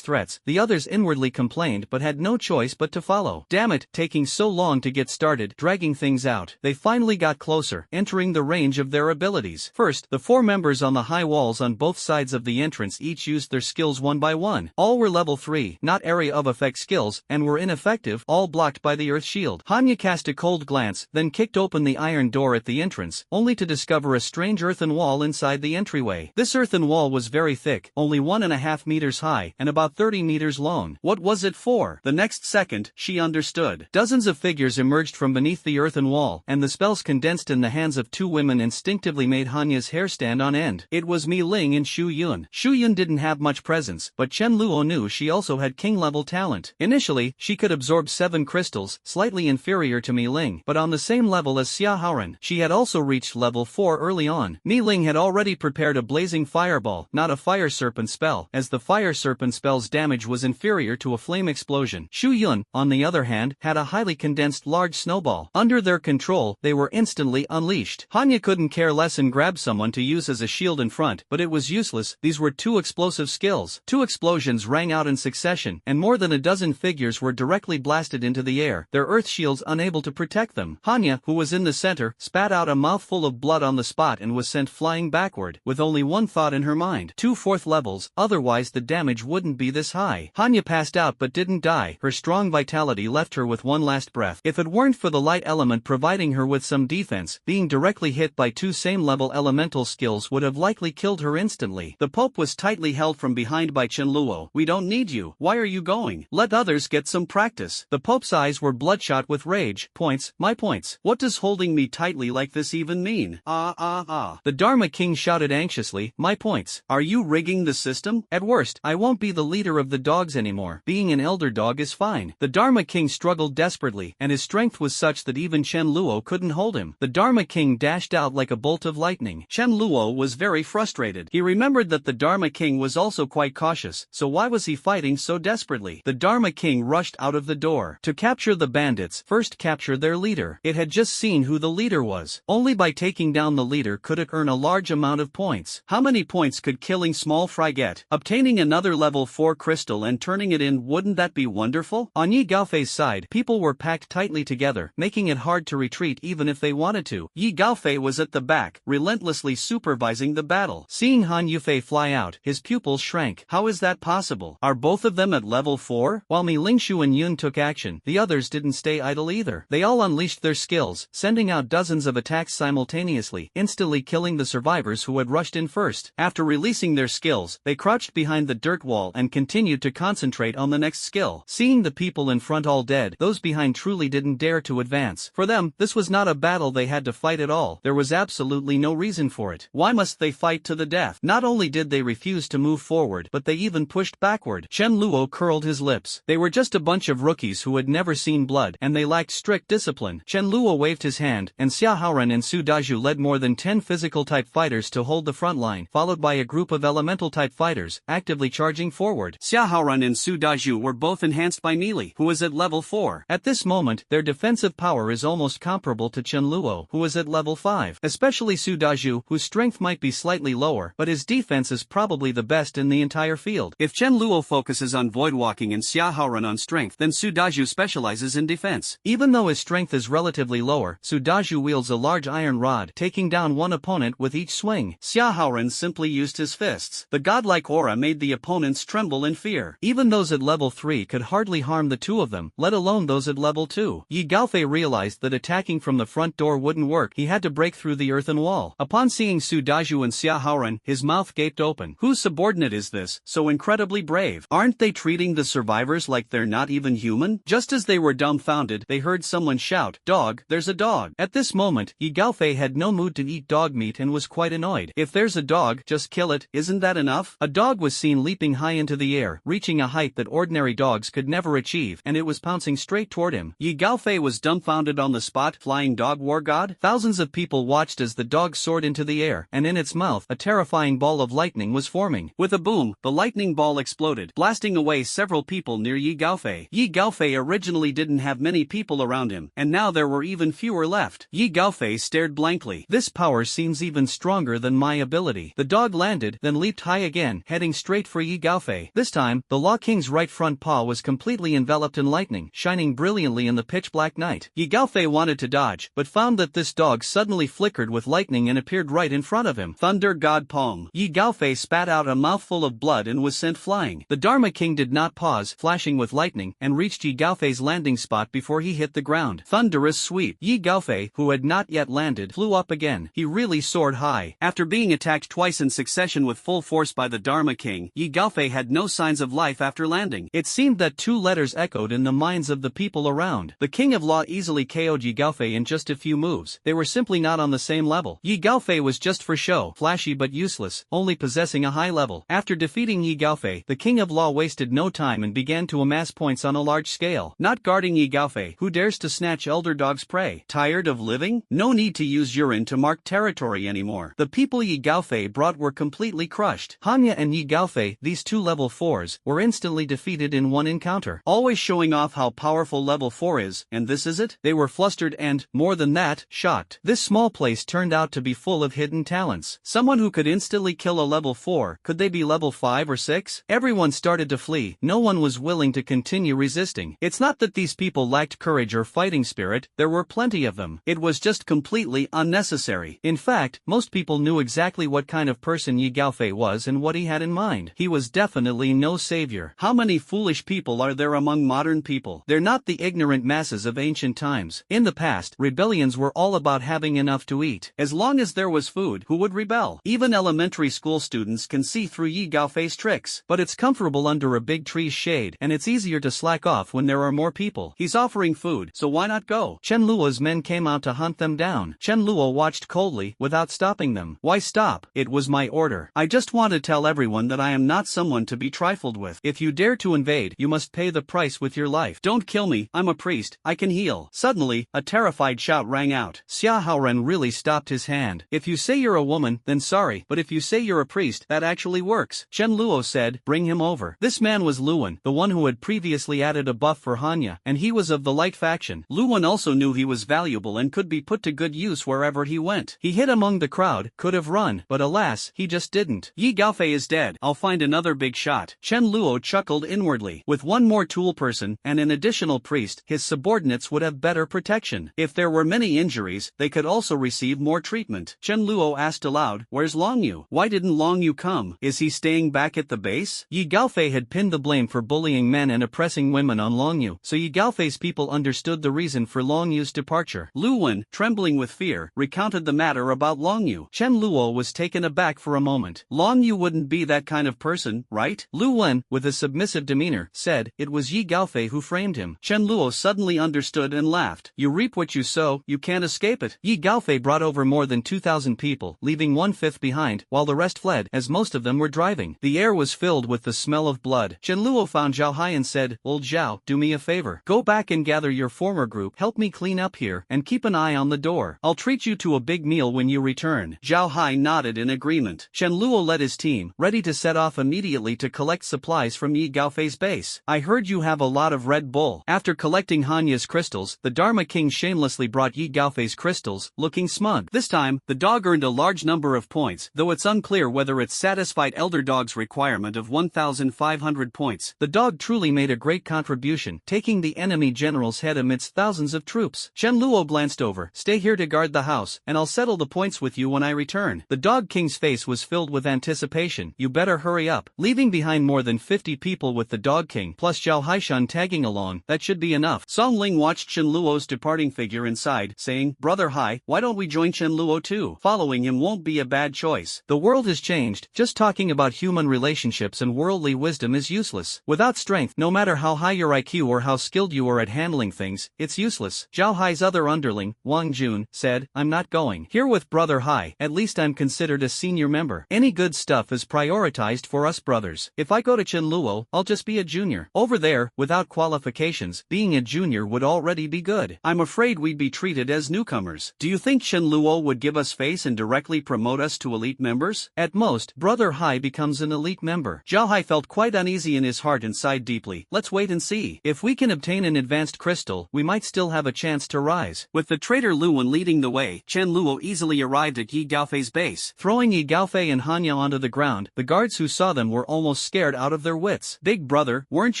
threats, the others inwardly complained but had no choice but to follow. Damn it, taking so long to get started, dragging things out. They finally got closer, entering the range of their abilities. First, the 4 members on the high walls on both sides of the entrance each used their skills one by one. All were level 3, not area of effect skills, and were ineffective, all blocked by the Earth Shield. Hanya cast a cold glance, then kicked open the iron door at the entrance, only to discover a strange earthen wall inside the entryway. This earthen wall was very thick, only 1.5 meters high, and about 30 meters long. What was it for? The next second, she understood. Dozens of figures emerged from beneath the earthen wall, and the spells condensed in the hands of 2 women instinctively made Hanya's hair stand on end. It was Mi Ling and Shu Yun. Shu Yun didn't have much presence, but Chen Luo knew she also had king-level talent. talent. Initially, she could absorb 7 crystals, slightly inferior to Mi Ling, but on the same level as Xia Haoran. She had also reached level 4 early on. Mi Ling had already prepared a blazing fireball, not a fire serpent spell, as the fire serpent spell's damage was inferior to a flame explosion. Xu Yun, on the other hand, had a highly condensed large snowball. Under their control, they were instantly unleashed. Hanya couldn't care less and grabbed someone to use as a shield in front, but it was useless. These were 2 explosive skills. 2 explosions rang out in succession, and more than a dozen figures were directly blasted into the air, their earth shields unable to protect them. Hanya, who was in the center, spat out a mouthful of blood on the spot and was sent flying backward, with only one thought in her mind: 2 4th levels, otherwise the damage wouldn't be this high. Hanya passed out but didn't die. Her strong vitality left her with one last breath. If it weren't for the light element providing her with some defense, being directly hit by 2 same-level elemental skills would have likely killed her instantly. The Pope was tightly held from behind by Chen Luo. "We don't need you. Why are you going? Let others get some practice." The Pope's eyes were bloodshot with rage. "Points, my points. What does holding me tightly like this even mean?" The Dharma King shouted anxiously, "My points. Are you rigging the system? At worst, I won't be the leader of the dogs anymore. Being an elder dog is fine." The Dharma King struggled desperately, and his strength was such that even Chen Luo couldn't hold him. The Dharma King dashed out like a bolt of lightning. Chen Luo was very frustrated. He remembered that the Dharma King was also quite cautious, so why was he fighting so desperately? The Dharma King rushed out of the door. To capture the bandits, first capture their leader. It had just seen who the leader was. Only by taking down the leader could it earn a large amount of points. How many points could killing small fry get? Obtaining another level 4 crystal and turning it in, wouldn't that be wonderful? On Yi Gaofei's side, people were packed tightly together, making it hard to retreat even if they wanted to. Yi Gaofei was at the back, relentlessly supervising the battle. Seeing Han Yufei fly out, his pupils shrank. How is that possible? Are both of them at level 4? While Mi Lingshu and Yun took action, the others didn't stay idle either. They all unleashed their skills, sending out dozens of attacks simultaneously, instantly killing the survivors who had rushed in first. After releasing their skills, they crouched behind the dirt wall and continued to concentrate on the next skill. Seeing the people in front all dead, those behind truly didn't dare to advance. For them, this was not a battle they had to fight at all. There was absolutely no reason for it. Why must they fight to the death? Not only did they refuse to move forward, but they even pushed backward. Chen Luo curled his lips. They were just a bunch of rookies who had never seen blood, and they lacked strict discipline. Chen Luo waved his hand, and Xia Haoran and Su Daju led more than 10 physical-type fighters to hold the front line, followed by a group of elemental-type fighters, actively charging forward. Xia Haoran and Su Daju were both enhanced by Meili, who was at level 4. At this moment, their defensive power is almost comparable to Chen Luo, who was at level 5. Especially Su Daju, whose strength might be slightly lower, but his defense is probably the best in the entire field. If Chen Luo focuses on void walking and Xia Haoran on strength, then Su Daju specializes in defense. Even though his strength is relatively lower, Su Daju wields a large iron rod, taking down one opponent with each swing. Xia Haoran simply used his fists. The godlike aura made the opponents tremble in fear. Even those at level 3 could hardly harm the two of them, let alone those at level 2. Yi Gaofei realized that attacking from the front door wouldn't work. He had to break through the earthen wall. Upon seeing Su Daju and Xia Haoran, his mouth gaped open. Whose subordinate is this, so incredibly brave? Aren't they treating the survivors like they're not even human? Just as they were dumbfounded, they heard someone shout, "Dog, there's a dog." At this moment, Yi Gaofei had no mood to eat dog meat and was quite annoyed. If there's a dog, just kill it, isn't that enough? A dog was seen leaping high into the air, reaching a height that ordinary dogs could never achieve, and it was pouncing straight toward him. Yi Gaofei was dumbfounded on the spot. Flying dog war god? Thousands of people watched as the dog soared into the air, and in its mouth, a terrifying ball of lightning was forming. With a boom, the lightning ball exploded, blasting away several people near Yi Gaofei. Yi Gaofei originally didn't have many people around him, and now there were even fewer left. Yi Gaofei stared blankly. This power seems even stronger than my ability. The dog landed, then leaped high again, heading straight for Yi Gaofei. This time, the Law King's right front paw was completely enveloped in lightning, shining brilliantly in the pitch-black night. Yi Gaofei wanted to dodge, but found that this dog suddenly flickered with lightning and appeared right in front of him. Thunder God Pong. Yi Gaofei spat out a mouthful of blood and was sent flying. The Dharma King did not pause, flashing with lightning, and reached Yi Gaofei's landing spot before he hit the ground. Thunderous sweep. Yi Gaofei, who had not yet landed, flew up again. He really soared high. After being attacked twice in succession with full force by the Dharma King, Yi Gaofei had no signs of life after landing. It seemed that 2 letters echoed in the minds of the people around. The King of Law easily KO'd Yi Gaofei in just a few moves. They were simply not on the same level. Yi Gaofei was just for show, flashy but useless, only possessing a high level. After defeating Yi Gaofei, the King of Law wasted no time and began to amass points on a large scale. Not guarding Yi Gaofei, who dares to snatch elder dog's prey. Tired of living? No need to use urine to mark territory anymore. The people Yi Gaofei brought were completely crushed. Hanya and Yi Gaofei, these two level 4s, were instantly defeated in one encounter. Always showing off how powerful level 4 is, and this is it? They were flustered and, more than that, shocked. This small place turned out to be full of hidden talents. Someone who could instantly kill a level 4, could they be level 5 or 6? Everyone started to flee, no one was willing to continue resisting. It's not that these people lacked courage or fighting spirit, there were plenty of them. It was just completely unnecessary. In fact, most people knew exactly what kind of person Yi Gaofei was and what he had in mind. He was definitely no savior. How many foolish people are there among modern people? They're not the ignorant masses of ancient times. In the past, rebellions were all about having enough to eat. As long as there was food, who would rebel? Even elementary school students can see through Yi Gaofei's tricks. But it's comfortable under a big tree's shade, and it's easier to slack off when there are more people. He's offering food, so why not go? Chen Luo's men came out to hunt them down. Chen Luo watched coldly, without stopping them. Why stop? It was my order. I just want to tell everyone that I am not someone to be trifled with. If you dare to invade, you must pay the price with your life. Don't kill me, I'm a priest, I can heal. Suddenly, a terrified shout rang out. Xia Haoren really stopped his hand. If you say you're a woman, then sorry, but if you say you're a priest, that actually works. Chen Luo said, bring him over. This man was Luwen, the one who had previously added a buff for Hanya, and he was of the light faction. Luwen also knew he was valuable and could be put to good use wherever he went. He hid among the crowd, could have run, but alas, he just didn't. Yi Gaofei is dead, I'll find another big shot. Chen Luo chuckled inwardly. With one more tool person, and an additional priest, his subordinates would have better protection. If there were many injuries, they could also receive more treatment. Chen Luo asked aloud, where's Longyu? Why didn't Longyu come? Is he staying back at the base? Yi Gaofei had pinned the blame for bullying men and oppressing women on Longyu, so Yi Gaofei's people understood the reason for Longyu's departure. Lu Wen, trembling with fear, recounted the matter about Longyu. Chen Luo was taken aback for a moment. Longyu wouldn't be that kind of person, right? Lu Wen, with a submissive demeanor, said, it was Yi Gaofei who framed him. Chen Luo suddenly understood and laughed. You reap what you sow, you can't escape it. Yi Gaofei brought over more than 2,000 people, leaving 1/5 behind, while the rest fled, as most of them were driving. The air was filled with the smell of blood. Chen Luo found Zhao Hai and said, Old Zhao, do me a favor. Go back and gather your former group, help me clean up here, and keep an eye on the door. I'll treat you to a big meal when you return. Zhao Hai nodded in agreement. Chen Luo led his team, ready to set off immediately to collect supplies from Yi Gaofei's base. I heard you have a lot of Red Bull. After collecting Hanya's crystals, the Dharma King shamelessly brought Yi Gaofei's crystals, looking smug. This time, the dog earned a large number of points, though it's unclear whether it satisfied Elder Dog's requirement of 1,500 points. The dog truly made a great contribution, taking the enemy general's head amidst thousands of troops. Chen Luo glanced over. Stay here to guard the house, and I'll settle the points with you when I return. The Dog King's face was filled with anticipation. You better hurry up. Leaving behind more than 50 people with the Dog King, plus Zhao Haishan tagging along, that should be enough. Song Ling watched Chen Luo's departing figure inside, saying, Brother Hai, why don't we join Chen Luo too? Following him won't be a bad choice. The world has changed. Just talking about human relationships and worldly wisdom is useless. Without strength, no matter how high your IQ or how skilled you are at handling things, it's useless. Zhao Hai's other underling, Wang Jun, said, I'm not going. Here with Brother Hai, at least I'm considered a senior member. Any good stuff is prioritized for us brothers. If I go to Chen Luo, I'll just be a junior. Over there, without qualifications, being a junior would already be good. I'm afraid we'd be treated as newcomers. Do you think Chen Luo would give us face and directly promote us to elite members? At most, Brother Hai becomes an elite member. Zhao Hai felt quite uneasy in his heart and sighed deeply. Let's wait and see. If we can obtain an advanced crystal, we might still have a chance to rise. With the traitor Lu Wen leading the way, Chen Luo easily arrived at Yi Gaofei's base. Throwing Yi Gaofei and Hanya onto the ground, the guards who saw them were almost scared out of their wits. Big brother, weren't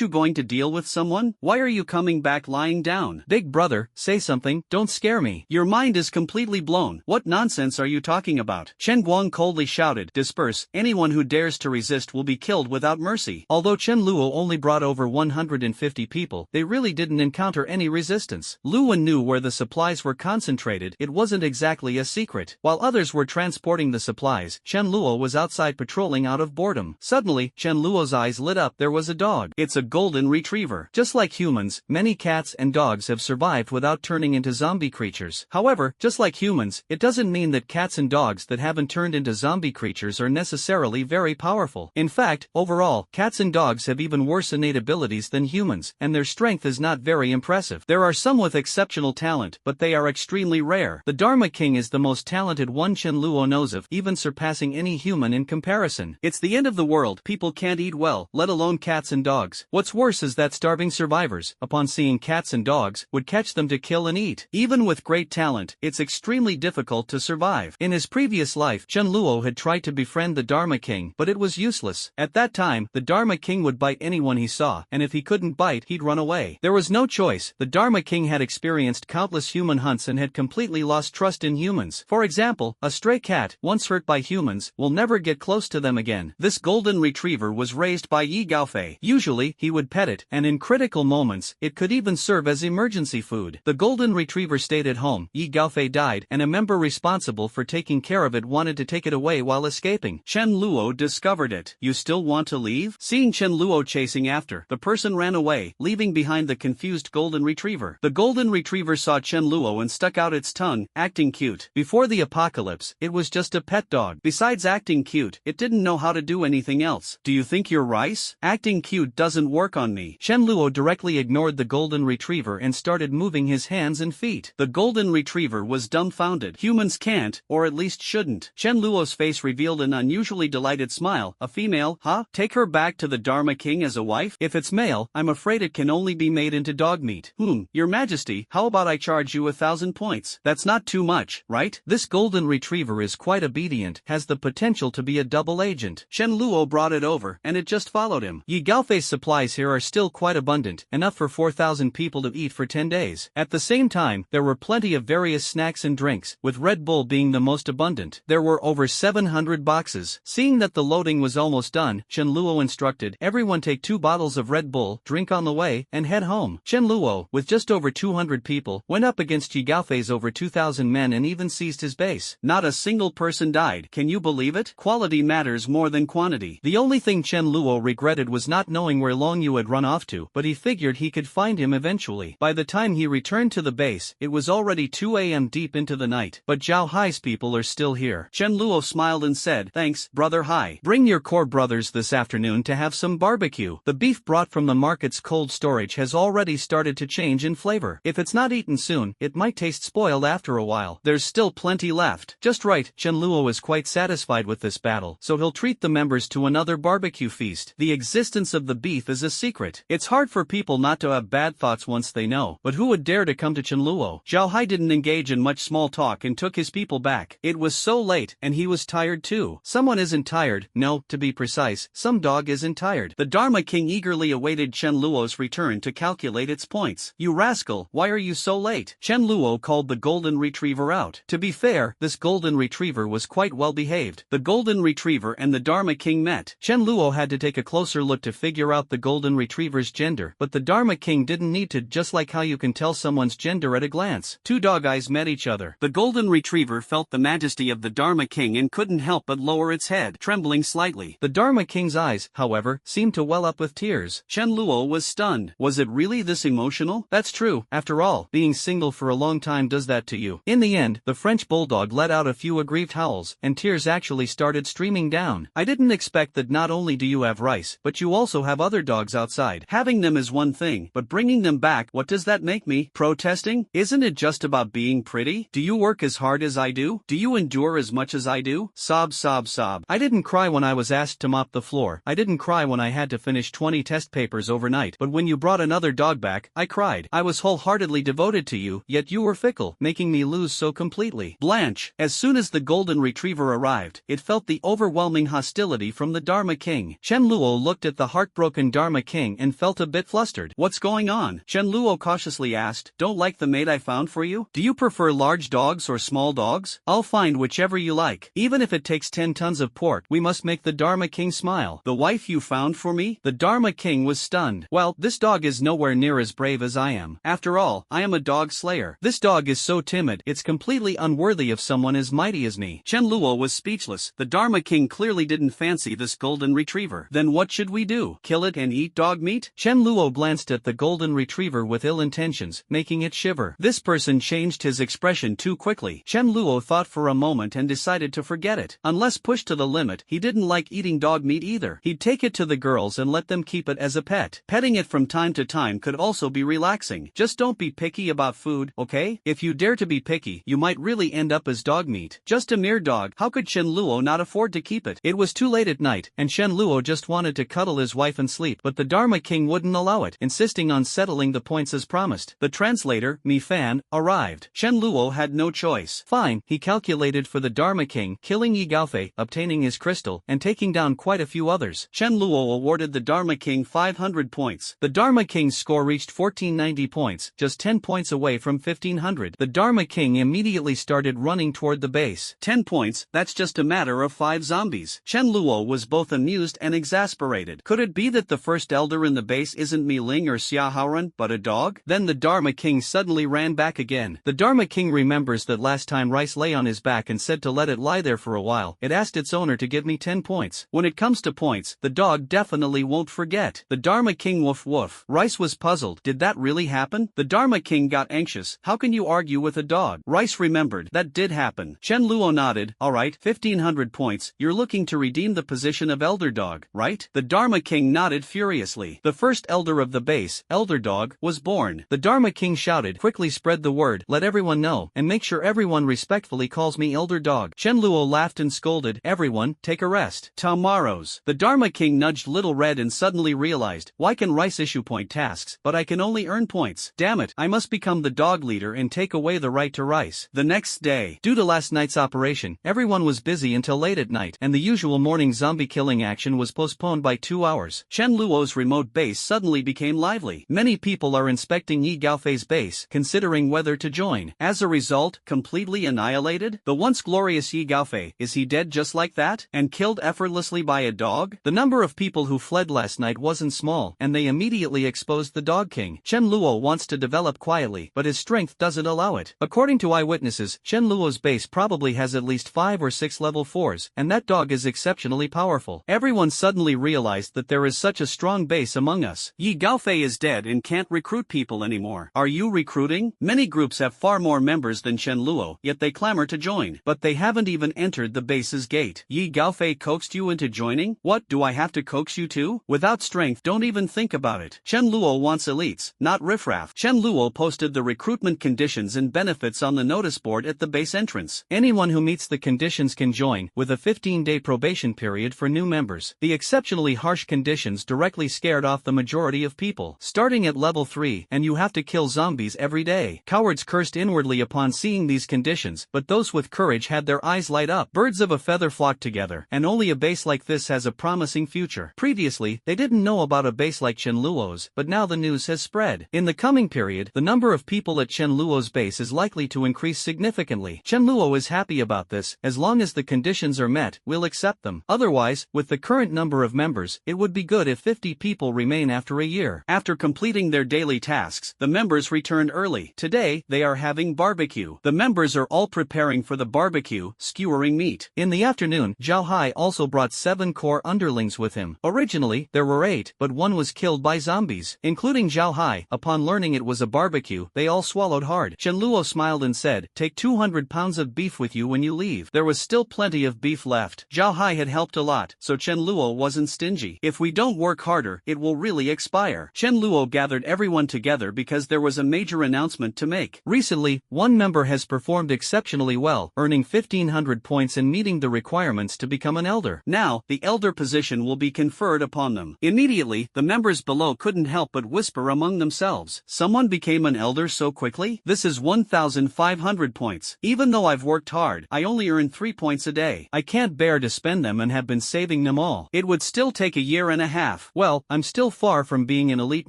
you going to deal with someone? Why are you coming back lying down? Big brother, say something, don't scare me. Your mind is completely blown. What nonsense are you talking about? Chen Guang coldly shouted, disperse, anyone who dares to resist will be killed without mercy. Although Chen Luo only brought over 150 people, they really didn't encounter any resistance. Lu Wen knew where the supplies were concentrated, it wasn't exactly a secret. While others were transporting the supplies, Chen Luo was outside patrolling out of boredom. Suddenly, Chen Luo's eyes lit up. There was a dog. It's a golden retriever. Just like humans, many cats and dogs have survived without turning into zombie creatures. However, just like humans, it doesn't mean that cats and dogs that haven't turned into zombie creatures are necessarily very powerful. In fact, overall, cats and dogs have even worse innate abilities than humans, and their strength is not very impressive. There are some with exceptional talent, but they are extremely rare. The Dharma King is the most talented one Chen Luo knows of, even surpassing any human in comparison. It's the end of the world, people can't eat well, let alone cats and dogs. What's worse is that starving survivors, upon seeing cats and dogs, would catch them to kill and eat. Even with great talent, it's extremely difficult to survive. In his previous life, Chen Luo had tried to befriend the Dharma King, but it was useless. At that time, the Dharma King would bite anyone he saw, and if he couldn't bite, he'd run away. There was no choice. The Dharma King had experienced countless human hunts and had completely lost trust in humans. For example, a stray cat, once hurt by humans, will never get close to them again. This golden retriever was raised by Yi Gaofei. Usually, he would pet it, and in critical moments, it could even serve as emergency food. The golden retriever stayed at home. Yi Gaofei died, and a member responsible for taking care of it wanted to take it away while escaping. Chen Luo discovered it. You still want to leave? Seeing Chen Luo chasing after, the person ran away, leaving behind the confused golden retriever. The golden retriever saw Chen Luo and stuck out its tongue, acting cute. Before the apocalypse, it was just a pet dog. Besides acting cute, it didn't know how to do anything else. Do you think you're rice? Acting cute doesn't work on me. Chen Luo directly ignored the golden retriever and started moving his hands and feet. The golden retriever was dumbfounded. Humans can't, or at least shouldn't. Chen Luo's face revealed an unusually delighted smile. A female, huh? Take her back to the Dharma King as a wife? If it's male, I'm afraid it can only be made into dog meat. Your Majesty, how about I charge you 1,000 points? That's not too much, right? This golden retriever is quite obedient, has the potential to be a double agent. Chen Luo brought it over, and it just followed him. Yi Gaofei's supplies here are still quite abundant, enough for 4,000 people to eat for 10 days. At the same time, there were plenty of various snacks and drinks, with Red Bull being the most abundant. There were over 700 boxes. Seeing that the loading was almost done, Chen Luo instructed everyone take 2 bottles of Red Bull, drink on the way, and head home. Chen Luo, with just over 200 people, went up against Yi Gaofei's over 2,000 men and even seized his base. Not a single person died. Can you believe it? Quality matters more than quantity. The only thing Chen Luo regretted was not knowing where Long Yu had run off to, but he figured he could find him eventually. By the time he returned to the base, it was already 2 a.m. deep into the night. But Zhao Hai's people are still here. Chen Luo smiled and said, thanks, Brother Hai. Bring your core brothers this afternoon to have some barbecue. The beef brought from the market's cold storage has already started to change in flavor. If it's not eaten soon, it might taste spoiled after a while. There's still plenty left. Just right, Chen Luo is quite satisfied with this battle, so he'll treat the members to another barbecue feast. The existence of the beef is a secret. It's hard for people not to have bad thoughts once they know, but who would dare to come to Chen Luo? Zhao Hai didn't engage in much small talk and took his people back. It was so late, and he was tired too. Someone isn't tired, no, to be precise, some dog isn't tired. The Dharma King eagerly awaited Chen Luo's return to calculate its points. You rascal, why are you so late? Chen Luo called the golden retriever out. To be fair, this golden retriever was quite well behaved. The golden retriever and the Dharma King met. Chen Luo had to take a closer look to figure out the golden retriever's gender, but the Dharma King didn't need to, just like how you can tell someone's gender at a glance. 2 dog eyes met each other. The golden retriever felt the majesty of the Dharma King and couldn't help but lower its head, trembling slightly. The Dharma King's eyes, however, seemed to well up with tears. Chen Luo was stunned. Was it really this emotional? That's true. After all, being single for a long time does that to you. In the end, the French bulldog let out a few aggrieved howls, and tears actually started streaming down. I didn't expect that not only do you have rice, but you also have other dogs outside. Having them is one thing, but bringing them back, what does that make me? Protesting? Isn't it just about being pretty? Do you work as hard as I do? Do you endure as much as I do? Sob, sob, sob. I didn't cry when I was asked to mop the floor. I didn't cry when I had to finish 20 test papers overnight, but when you brought another dog back, I cried. I was wholeheartedly devoted to you, yet you were fickle, making me lose so completely. Blanche. As soon as the golden retriever arrived, it felt the overwhelming hostility from the Dharma King. Chen Luo looked at the heartbroken Dharma King and felt a bit flustered. What's going on? Chen Luo cautiously asked. Don't like the mate I found for you? Do you prefer large dogs or small dogs? I'll find whichever you like. Even if it takes 10 tons of pork, we must make the Dharma King smile. The wife you found for me? The Dharma King was stunned. Well, this dog is nowhere near as brave as I am. After all, I am a dog slayer. This dog is so timid, it's completely unworthy of someone as mighty as me. Chen Luo was speechless. The Dharma King clearly didn't fancy this golden retriever. Then what should we do? Kill it and eat dog meat? Chen Luo glanced at the golden retriever with ill intentions, making it shiver. This person changed his expression too quickly. Chen Luo thought for a moment and decided to forget it. Unless pushed to the limit, he didn't like eating dog meat either. He'd take it to the girls and let let them keep it as a pet. Petting it from time to time could also be relaxing. Just don't be picky about food, okay? If you dare to be picky, you might really end up as dog meat. Just a mere dog, how could Chen Luo not afford to keep it? It was too late at night, and Chen Luo just wanted to cuddle his wife and sleep, but the Dharma King wouldn't allow it, insisting on settling the points as promised. The translator, Mi Fan, arrived. Chen Luo had no choice. Fine, he calculated for the Dharma King, killing Yi Gaofei, obtaining his crystal, and taking down quite a few others. Chen Luo awarded the Dharma King 500 points. The Dharma King's score reached 1490 points, just 10 points away from 1500. The Dharma King immediately started running toward the base. 10 points, that's just a matter of 5 zombies. Chen Luo was both amused and exasperated. Could it be that the first elder in the base isn't Mi Ling or Xia Haoran, but a dog? Then the Dharma King suddenly ran back again. The Dharma King remembers that last time Rice lay on his back and said to let it lie there for a while. It asked its owner to give me 10 points. When it comes to points, the dog definitely won't forget. The Dharma King woof woof. Rice was puzzled. Did that really happen? The Dharma King got anxious. How can you argue with a dog? Rice remembered. That did happen. Chen Luo nodded. Alright, 1500 points. You're looking to redeem the position of Elder Dog, right? The Dharma King nodded furiously. The first elder of the base, Elder Dog, was born. The Dharma King shouted, quickly spread the word, let everyone know, and make sure everyone respectfully calls me Elder Dog. Chen Luo laughed and scolded, everyone, take a rest. Tomorrow's. The Dharma King nudged Little Red and suddenly realized, why can Rice issue point tasks, but I can only earn points? Damn it, I must become the dog leader and take away the right to Rice. The next day, due to last night's operation, everyone was busy until late at night, and the usual morning zombie killing action was postponed by 2 hours. Chen Luo's remote base suddenly became lively. Many people are inspecting Yi Gaofei's base, considering whether to join. As a result, completely annihilated? The once glorious Yi Gaofei, is he dead just like that? And killed effortlessly by a dog? The number of people who fled last night wasn't small, and they immediately exposed the Dog King. Chen Luo wants to develop quietly, but his strength doesn't allow it. According to eyewitnesses, Chen Luo's base probably has at least 5 or 6 level 4s, and that dog is exceptionally powerful. Everyone suddenly realized that there is such a strong base among us. Yi Gaofei is dead and can't recruit people anymore. Are you recruiting? Many groups have far more members than Chen Luo, yet they clamor to join. But they haven't even entered the base's gate. Yi Gaofei coaxed you into joining? What, do I have to coax you too? Without strength, don't even think about it. Chen Luo wants elites, not riffraff. Chen Luo posted the recruitment conditions and benefits on the notice board at the base entrance. Anyone who meets the conditions can join, with a 15-day probation period for new members. The exceptionally harsh conditions directly scared off the majority of people. Starting at level 3, and you have to kill zombies every day. Cowards cursed inwardly upon seeing these conditions, but those with courage had their eyes light up. Birds of a feather flock together, and only a base like this has a promising future. Previously, they didn't know about a base like Chen Luo's, but now the news has spread. In the coming period, the number of people at Chen Luo's base is likely to increase significantly. Chen Luo is happy about this. As long as the conditions are met, we'll accept them. Otherwise, with the current number of members, it would be good if 50 people remain after a year. After completing their daily tasks, the members returned early. Today, they are having barbecue. The members are all preparing for the barbecue, skewering meat. In the afternoon, Zhao Hai also brought 7 core underlings with him. Originally, there were 8, but one was killed by zombies, including Zhao Hai. Upon learning it was a barbecue, they all swallowed hard. Chen Luo smiled and said, take 200 pounds of beef with you when you leave. There was still plenty of beef left. Zhao Hai had helped a lot, so Chen Luo wasn't stingy. If we don't work harder, it will really expire. Chen Luo gathered everyone together because there was a major announcement to make. Recently, one member has performed exceptionally well, earning 1500 points and meeting the requirements to become an elder. Now, the elder position will be conferred upon them. Immediately, the members below couldn't help but whisper among themselves. Someone became an elder so quickly? This is 1500 points. Even though I've worked hard, I only earn 3 points a day. I can't bear to spend them and have been saving them all. It would still take a year and a half. Well, I'm still far from being an elite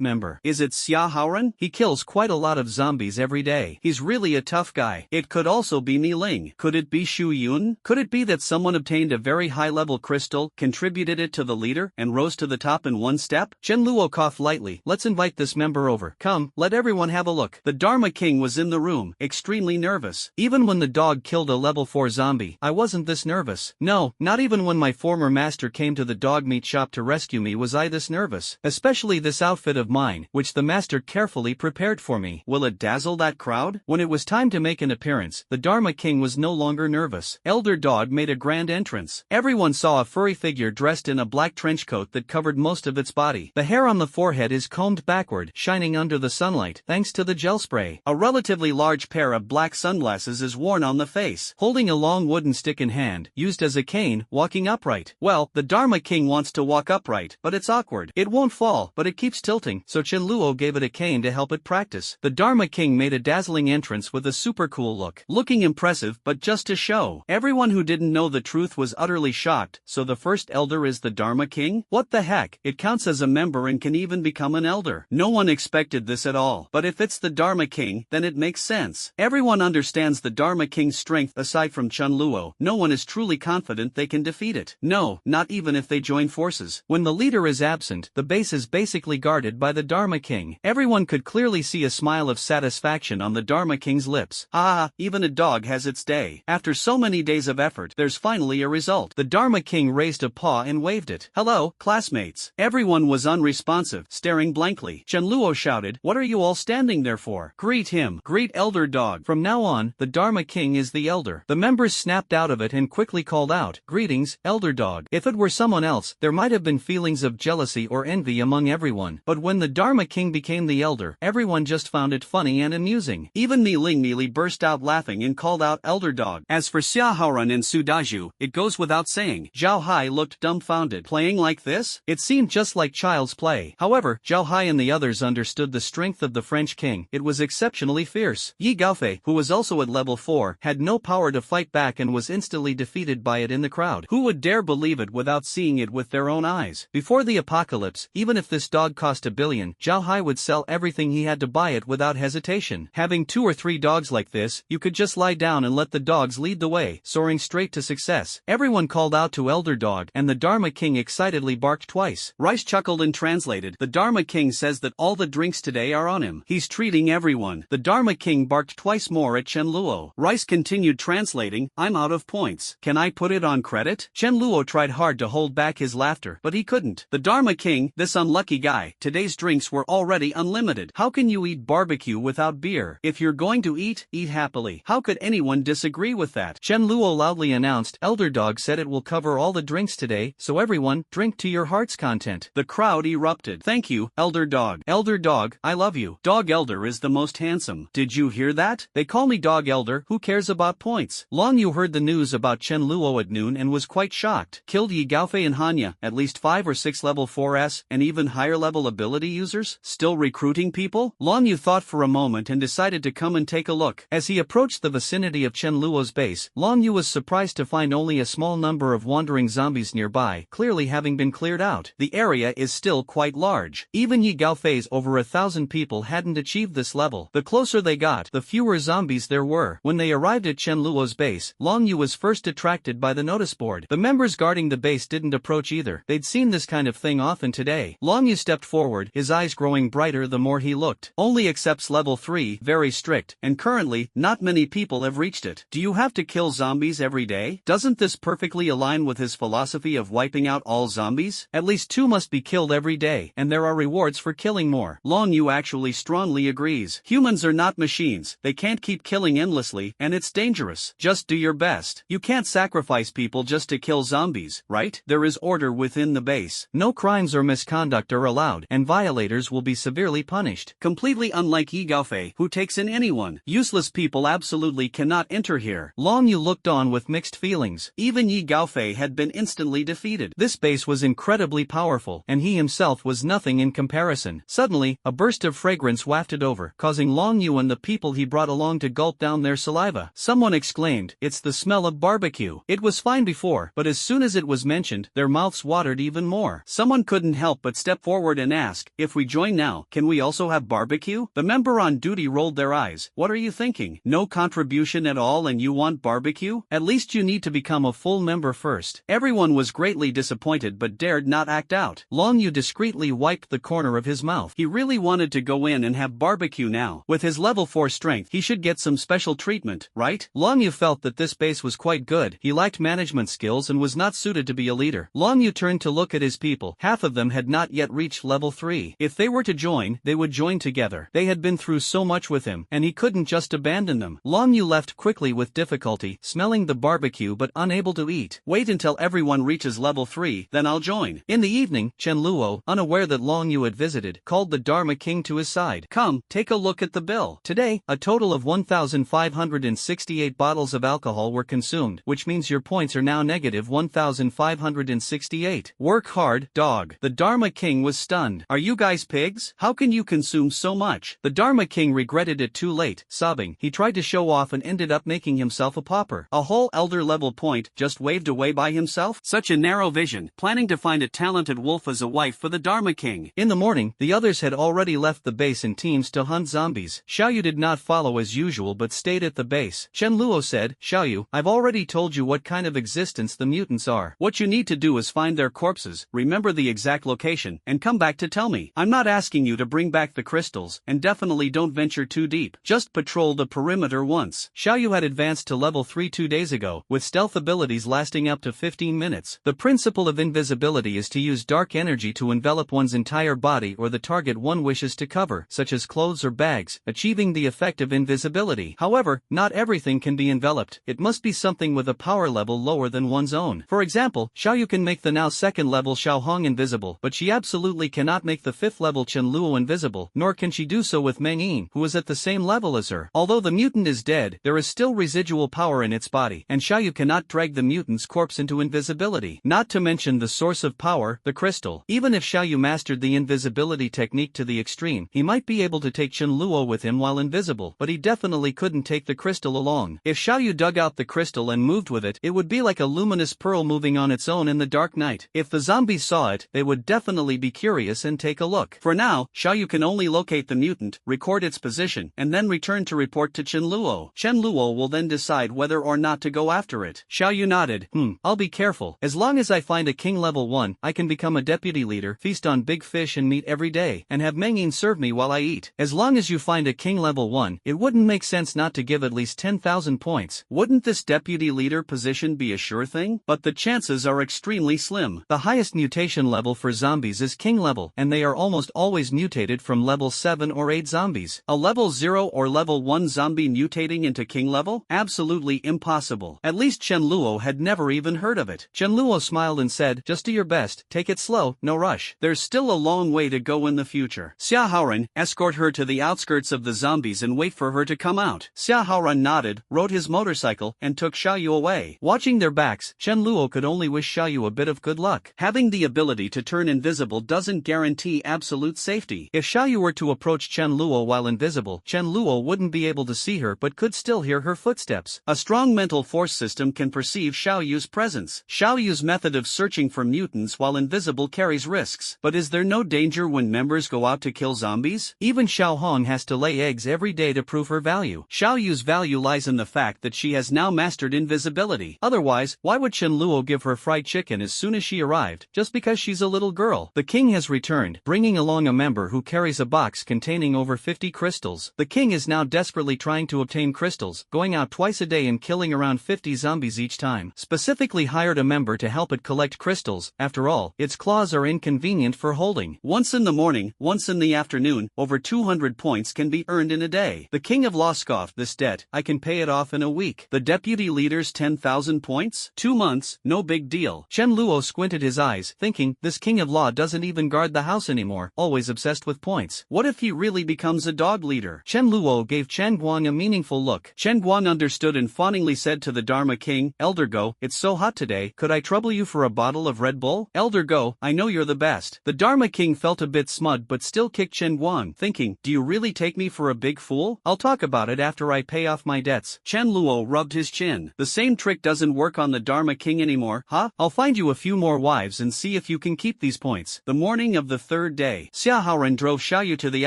member. Is it Xia Haoran? He kills quite a lot of zombies every day. He's really a tough guy. It could also be Mi Ling. Could it be Shu Yun? Could it be that someone obtained a very high-level crystal, contributed it to the leader, and rose to the top in one step? Chen Luo coughed lightly. Let's invite this member over. Come, let everyone have a look. The Dharma King was in the room, extremely nervous. Even when the dog killed a level 4 zombie, I wasn't this nervous. No, not even when my former master came to the dog meat shop to rescue me was I this nervous. Especially this outfit of mine, which the master carefully prepared for me. Will it dazzle that crowd? When it was time to make an appearance, the Dharma King was no longer nervous. Elder Dog made a grand entrance. Everyone saw a furry figure dressed in a black trench coat that covered most of its body. The hair on the forehead is combed backward, shining under the sunlight, thanks to the gel spray. A relatively large pair of black sunglasses is worn on the face. Holding a long wooden stick in hand, used as a cane, walking upright. Well, the Dharma King wants to walk upright, but it's awkward. It won't fall, but it keeps tilting, so Chenluo gave it a cane to help it practice. The Dharma King made a dazzling entrance with a super cool look. Looking impressive, but just to show. Everyone who didn't know the truth was utterly shocked. So the first elder is the Dharma King? What the heck? It counts as a member and can even become an elder. No one expected this at all. But if it's the Dharma King, then it makes sense. Everyone understands the Dharma King's strength. Aside from Chenluo, no one is truly confident they can defeat it. No, not even if they join forces. When the leader is absent, the base is basically guarded by the Dharma King. Everyone could clearly see a smile of satisfaction on the Dharma King's lips. Ah, even a dog has its day. After so many days of effort, there's finally a result. The Dharma King raised a paw and waved it. Hello, classmates. Everyone was unresponsive, staring blankly. Chenluo shouted, "What are you all standing there for? Greet him. Greet Elder Dog." From now on, the Dharma King is the elder. The members snapped out of it and quickly called out, "Greetings, Elder Dog." If it were someone else, there might have been feelings of jealousy or envy among everyone. But when the Dharma King became the elder, everyone just found it funny and amusing. Even Mi Ling Mili burst out laughing and called out Elder Dog. As for Xiaohaoran and Su Daju, it goes without saying. Zhao Hai looked dumbfounded. Playing like this? It seemed just like child's play. However, Zhao Hai and the others understood the strength of the French king. It was exceptionally fierce. Yi Gaofei, who was also at level 4, had no power to fight back and was instantly defeated by it in the crowd. Who would dare believe it without seeing it with their own eyes? Before the apocalypse, even if this dog cost $1 billion, Zhao Hai would sell everything he had to buy it without hesitation. Having 2 or 3 dogs like this, you could just lie down and let the dogs lead the way, soaring straight to success. Everyone called out to Elder Dog, and the Dharma King excitedly barked twice. Rice chuckled and translated, "The Dharma King says that all the drinks today are on him. He's treating everyone." The Dharma King barked twice more at Chenluo. Rice continued translating, "I'm out of points. Can I put it on credit?" Chenluo tried hard to hold back his laughter, but he couldn't. The Dharma King, this unlucky guy, today's drinks were already unlimited. How can you eat barbecue without beer? If you're going to eat, eat happily. How could anyone disagree with that? Chenluo loudly announced, "Elder Dog said it will cover all the drinks today, so everyone, drink to your heart's content." The crowd erupted. "Thank you, Elder Dog. Elder Dog, I love you. Dog Elder is the most handsome. Did you hear that? They call me Dog Elder. Who cares about points?" Long Yu heard the news about Chenluo at noon and was quite shocked. Killed Yi Gaofei and Hanya, at least 5 or 6 level 4S, and even higher level ability users? Still recruiting people? Long Yu thought for a moment and decided to come and take a look. As he approached the vicinity of Chenluo's base, Long Yu was surprised to find only a small number of wandering zombies nearby, clearly having been cleared out. The area is still quite large. Even Yi Gaofei's over 1,000 people hadn't achieved this level. The closer they got, the fewer zombies there were. When they arrived at Chenluo's base, Long Yu was first attracted by the notice board. The members guarding the base didn't approach either. They'd seen this kind of thing often today. Long Yu stepped forward, his eyes growing brighter the more he looked. Only accepts level 3, very strict, and currently, not many people have reached it. Do you have to kill zombies every day? Doesn't this perfectly align with his philosophy of wiping out all zombies? At least 2 must be killed every day, and there are rewards for killing more. Long Yu actually strongly agrees. Humans are not machines. They can't keep killing endlessly, and it's dangerous. Just do your best. You can't sacrifice people just to kill zombies, right? There is order within the base. No crimes or misconduct are allowed, and violators will be severely punished. Completely unlike Yi Gaofei, who takes in anyone. Useless people absolutely cannot enter here. Long Yu looked on with mixed feelings. Even Yi Gaofei had been instantly defeated. This base was incredibly powerful, and he himself was nothing in comparison. Suddenly, a burst of fragrance wafted over, causing Long Yu and the people he brought along to gulp down their saliva. Someone exclaimed, "It's the smell of barbecue." It was fine before, but as soon as it was mentioned, their mouths watered even more. Someone couldn't help but step forward and ask, "If we join now, can we also have barbecue?" The member on duty rolled their eyes. "What are you thinking? No contribution at all and you want barbecue? At least you need to become a full member first." Everyone was greatly disappointed but dared not act out. Long Yu discreetly wiped the corner of his mouth. He really wanted to go in and have barbecue now. With his level 4 strength, he should get some special treatment, right? Long Yu felt that this base was quite good. He lacked management skills and was not suited to be a leader. Long Yu turned to look at his people. Half of them had not yet reached level 3. If they were to join, they would join together. They had been through so much with him, and he couldn't just abandon them. Long Yu left quickly with difficulty, smelling the barbecue but unable to eat. "Wait until everyone reaches level 3, then I'll join." In the evening, Chen Luo, unaware that Long Yu had visited, called the Dharma King to his side. Come, take a look at the bill. Today, a total of 1,568 bottles of alcohol were consumed, which means your points are now negative 1,568. Work hard, dog. The Dharma King was stunned. Are you guys pigs? How can you consume so much? The Dharma King regretted it too late, sobbing. He tried to show off and ended up making himself a pauper. A whole elder level point just waved away by himself? Such a narrow vision, planning to find a talented wolf as a wife for the Dharma King. In the morning, the others had already left the base in teams to hunt zombies. Xiaoyu did not follow as usual but stayed at the base. Chen Luo said, Xiaoyu, I've already told you what kind of existence the mutants are. What you need to do is find their corpses, remember the exact location, and come back to tell me. I'm not asking you to bring back the crystals, and definitely don't venture too deep. Just patrol the perimeter once. Xiaoyu had advanced to level 3 2 days ago, with stealth abilities lasting up to 15 minutes. The principle of invisibility is to use dark energy to envelop one's entire body or the target one wishes to cover, such as clothes or bags, achieving the effect of invisibility. However, not everything can be enveloped. It must be something with a power level lower than one's own. For example, Xiaoyu can make the now 2nd level Xiao Hong invisible, but she absolutely cannot make the 5th level Chen Luo invisible, nor can she do so with Meng Yin, who is at the same level as her. Although the mutant is dead, there is still residual power in its body, and Xiaoyu cannot drag the mutant's corpse into invisibility. Not to mention the source of power, the crystal. Even if Xiaoyu mastered the invisibility technique to the extreme, he might be able to take Chen Luo with him while invisible, but he definitely couldn't take the crystal along. If Xiaoyu dug out the crystal and moved with it, it would be like a luminous pearl moving on its own in the dark night. If the zombies saw it, they would definitely be curious and take a look. For now, Xiaoyu can only locate the mutant, record its position, and then return to report to Chen Luo. Chen Luo will then decide whether or not to go after it. Xiaoyu nodded. I'll be careful. As long as I find a king level 1, I can become a deputy leader, feast on big fish and meat every day, and have Meng Yin serve me while I eat. As long as you find a king level 1, it wouldn't make sense not to give at least 10,000 points. Wouldn't this deputy leader position be a sure thing? But the chances are extremely slim. The highest mutation level for zombies is king level, and they are almost always mutated from level 7 or 8 zombies. A level 0 or level 1 zombie mutating into king level? Absolutely impossible. At least Chen Luo had never even heard of it. Chen Luo smiled and said, just do your best, take it slow, no rush. There's still a long way to go in the future. Xia Haoran, escort her to the outskirts of the zombies and wait for her to come out. Xia Haoran nodded, rode his motorcycle, and took Xiaoyu away. Watching their backs, Chen Luo could only wish Xiaoyu a bit of good luck. Having the ability to turn invisible doesn't guarantee absolute safety. If Xiaoyu were to approach Chen Luo while invisible, Chen Luo wouldn't be able to see her but could still hear her footsteps. A strong mental force system can perceive Xiaoyu's presence. Xiaoyu's method of searching for mutants while invisible carries risks. But is there no danger when members go out to kill zombies? Even Xiao Hong has to lay eggs every day to prove her value. Xiaoyu's value lies in the fact that she has now mastered invisibility. Otherwise, why would Chen Luo give her fried chicken as soon as she arrived, just because she's a little girl? The king has returned, bringing along a member who carries a box containing over 50 crystals. The king is now desperately trying to obtain crystals, going out twice a day and killing around 50 zombies each time. Specifically hired a member to help it collect crystals. After all, its claws are inconvenient for holding. Once in the morning, once in the afternoon, over 200 points can be earned in a day. The king of law scoffed, this debt, I can pay it off in a week. The deputy leader's 10,000 points? 2 months, no big deal. Chen Luo squinted his eyes, thinking, this king of law doesn't even guard the house anymore, always obsessed with points. What if he really becomes a dog leader? Chen Luo gave Chen Guang a meaningful look. Chen Guang understood and fawningly said to the Dharma King, Elder Go, it's so hot today, could I trouble you for a bottle of Red Bull? Elder Go, I know you're the best. The Dharma King felt a bit smug but still kicked Chen Guang, thinking, do you really take me for a big fool? I'll talk about it after I pay off my debts. Chen Luo rubbed his chin. The same trick doesn't work on the Dharma King anymore, huh? I'll find you a few more wives and see if you can keep these points. The morning of the 3rd day, Xia Haoran drove Xiaoyu to the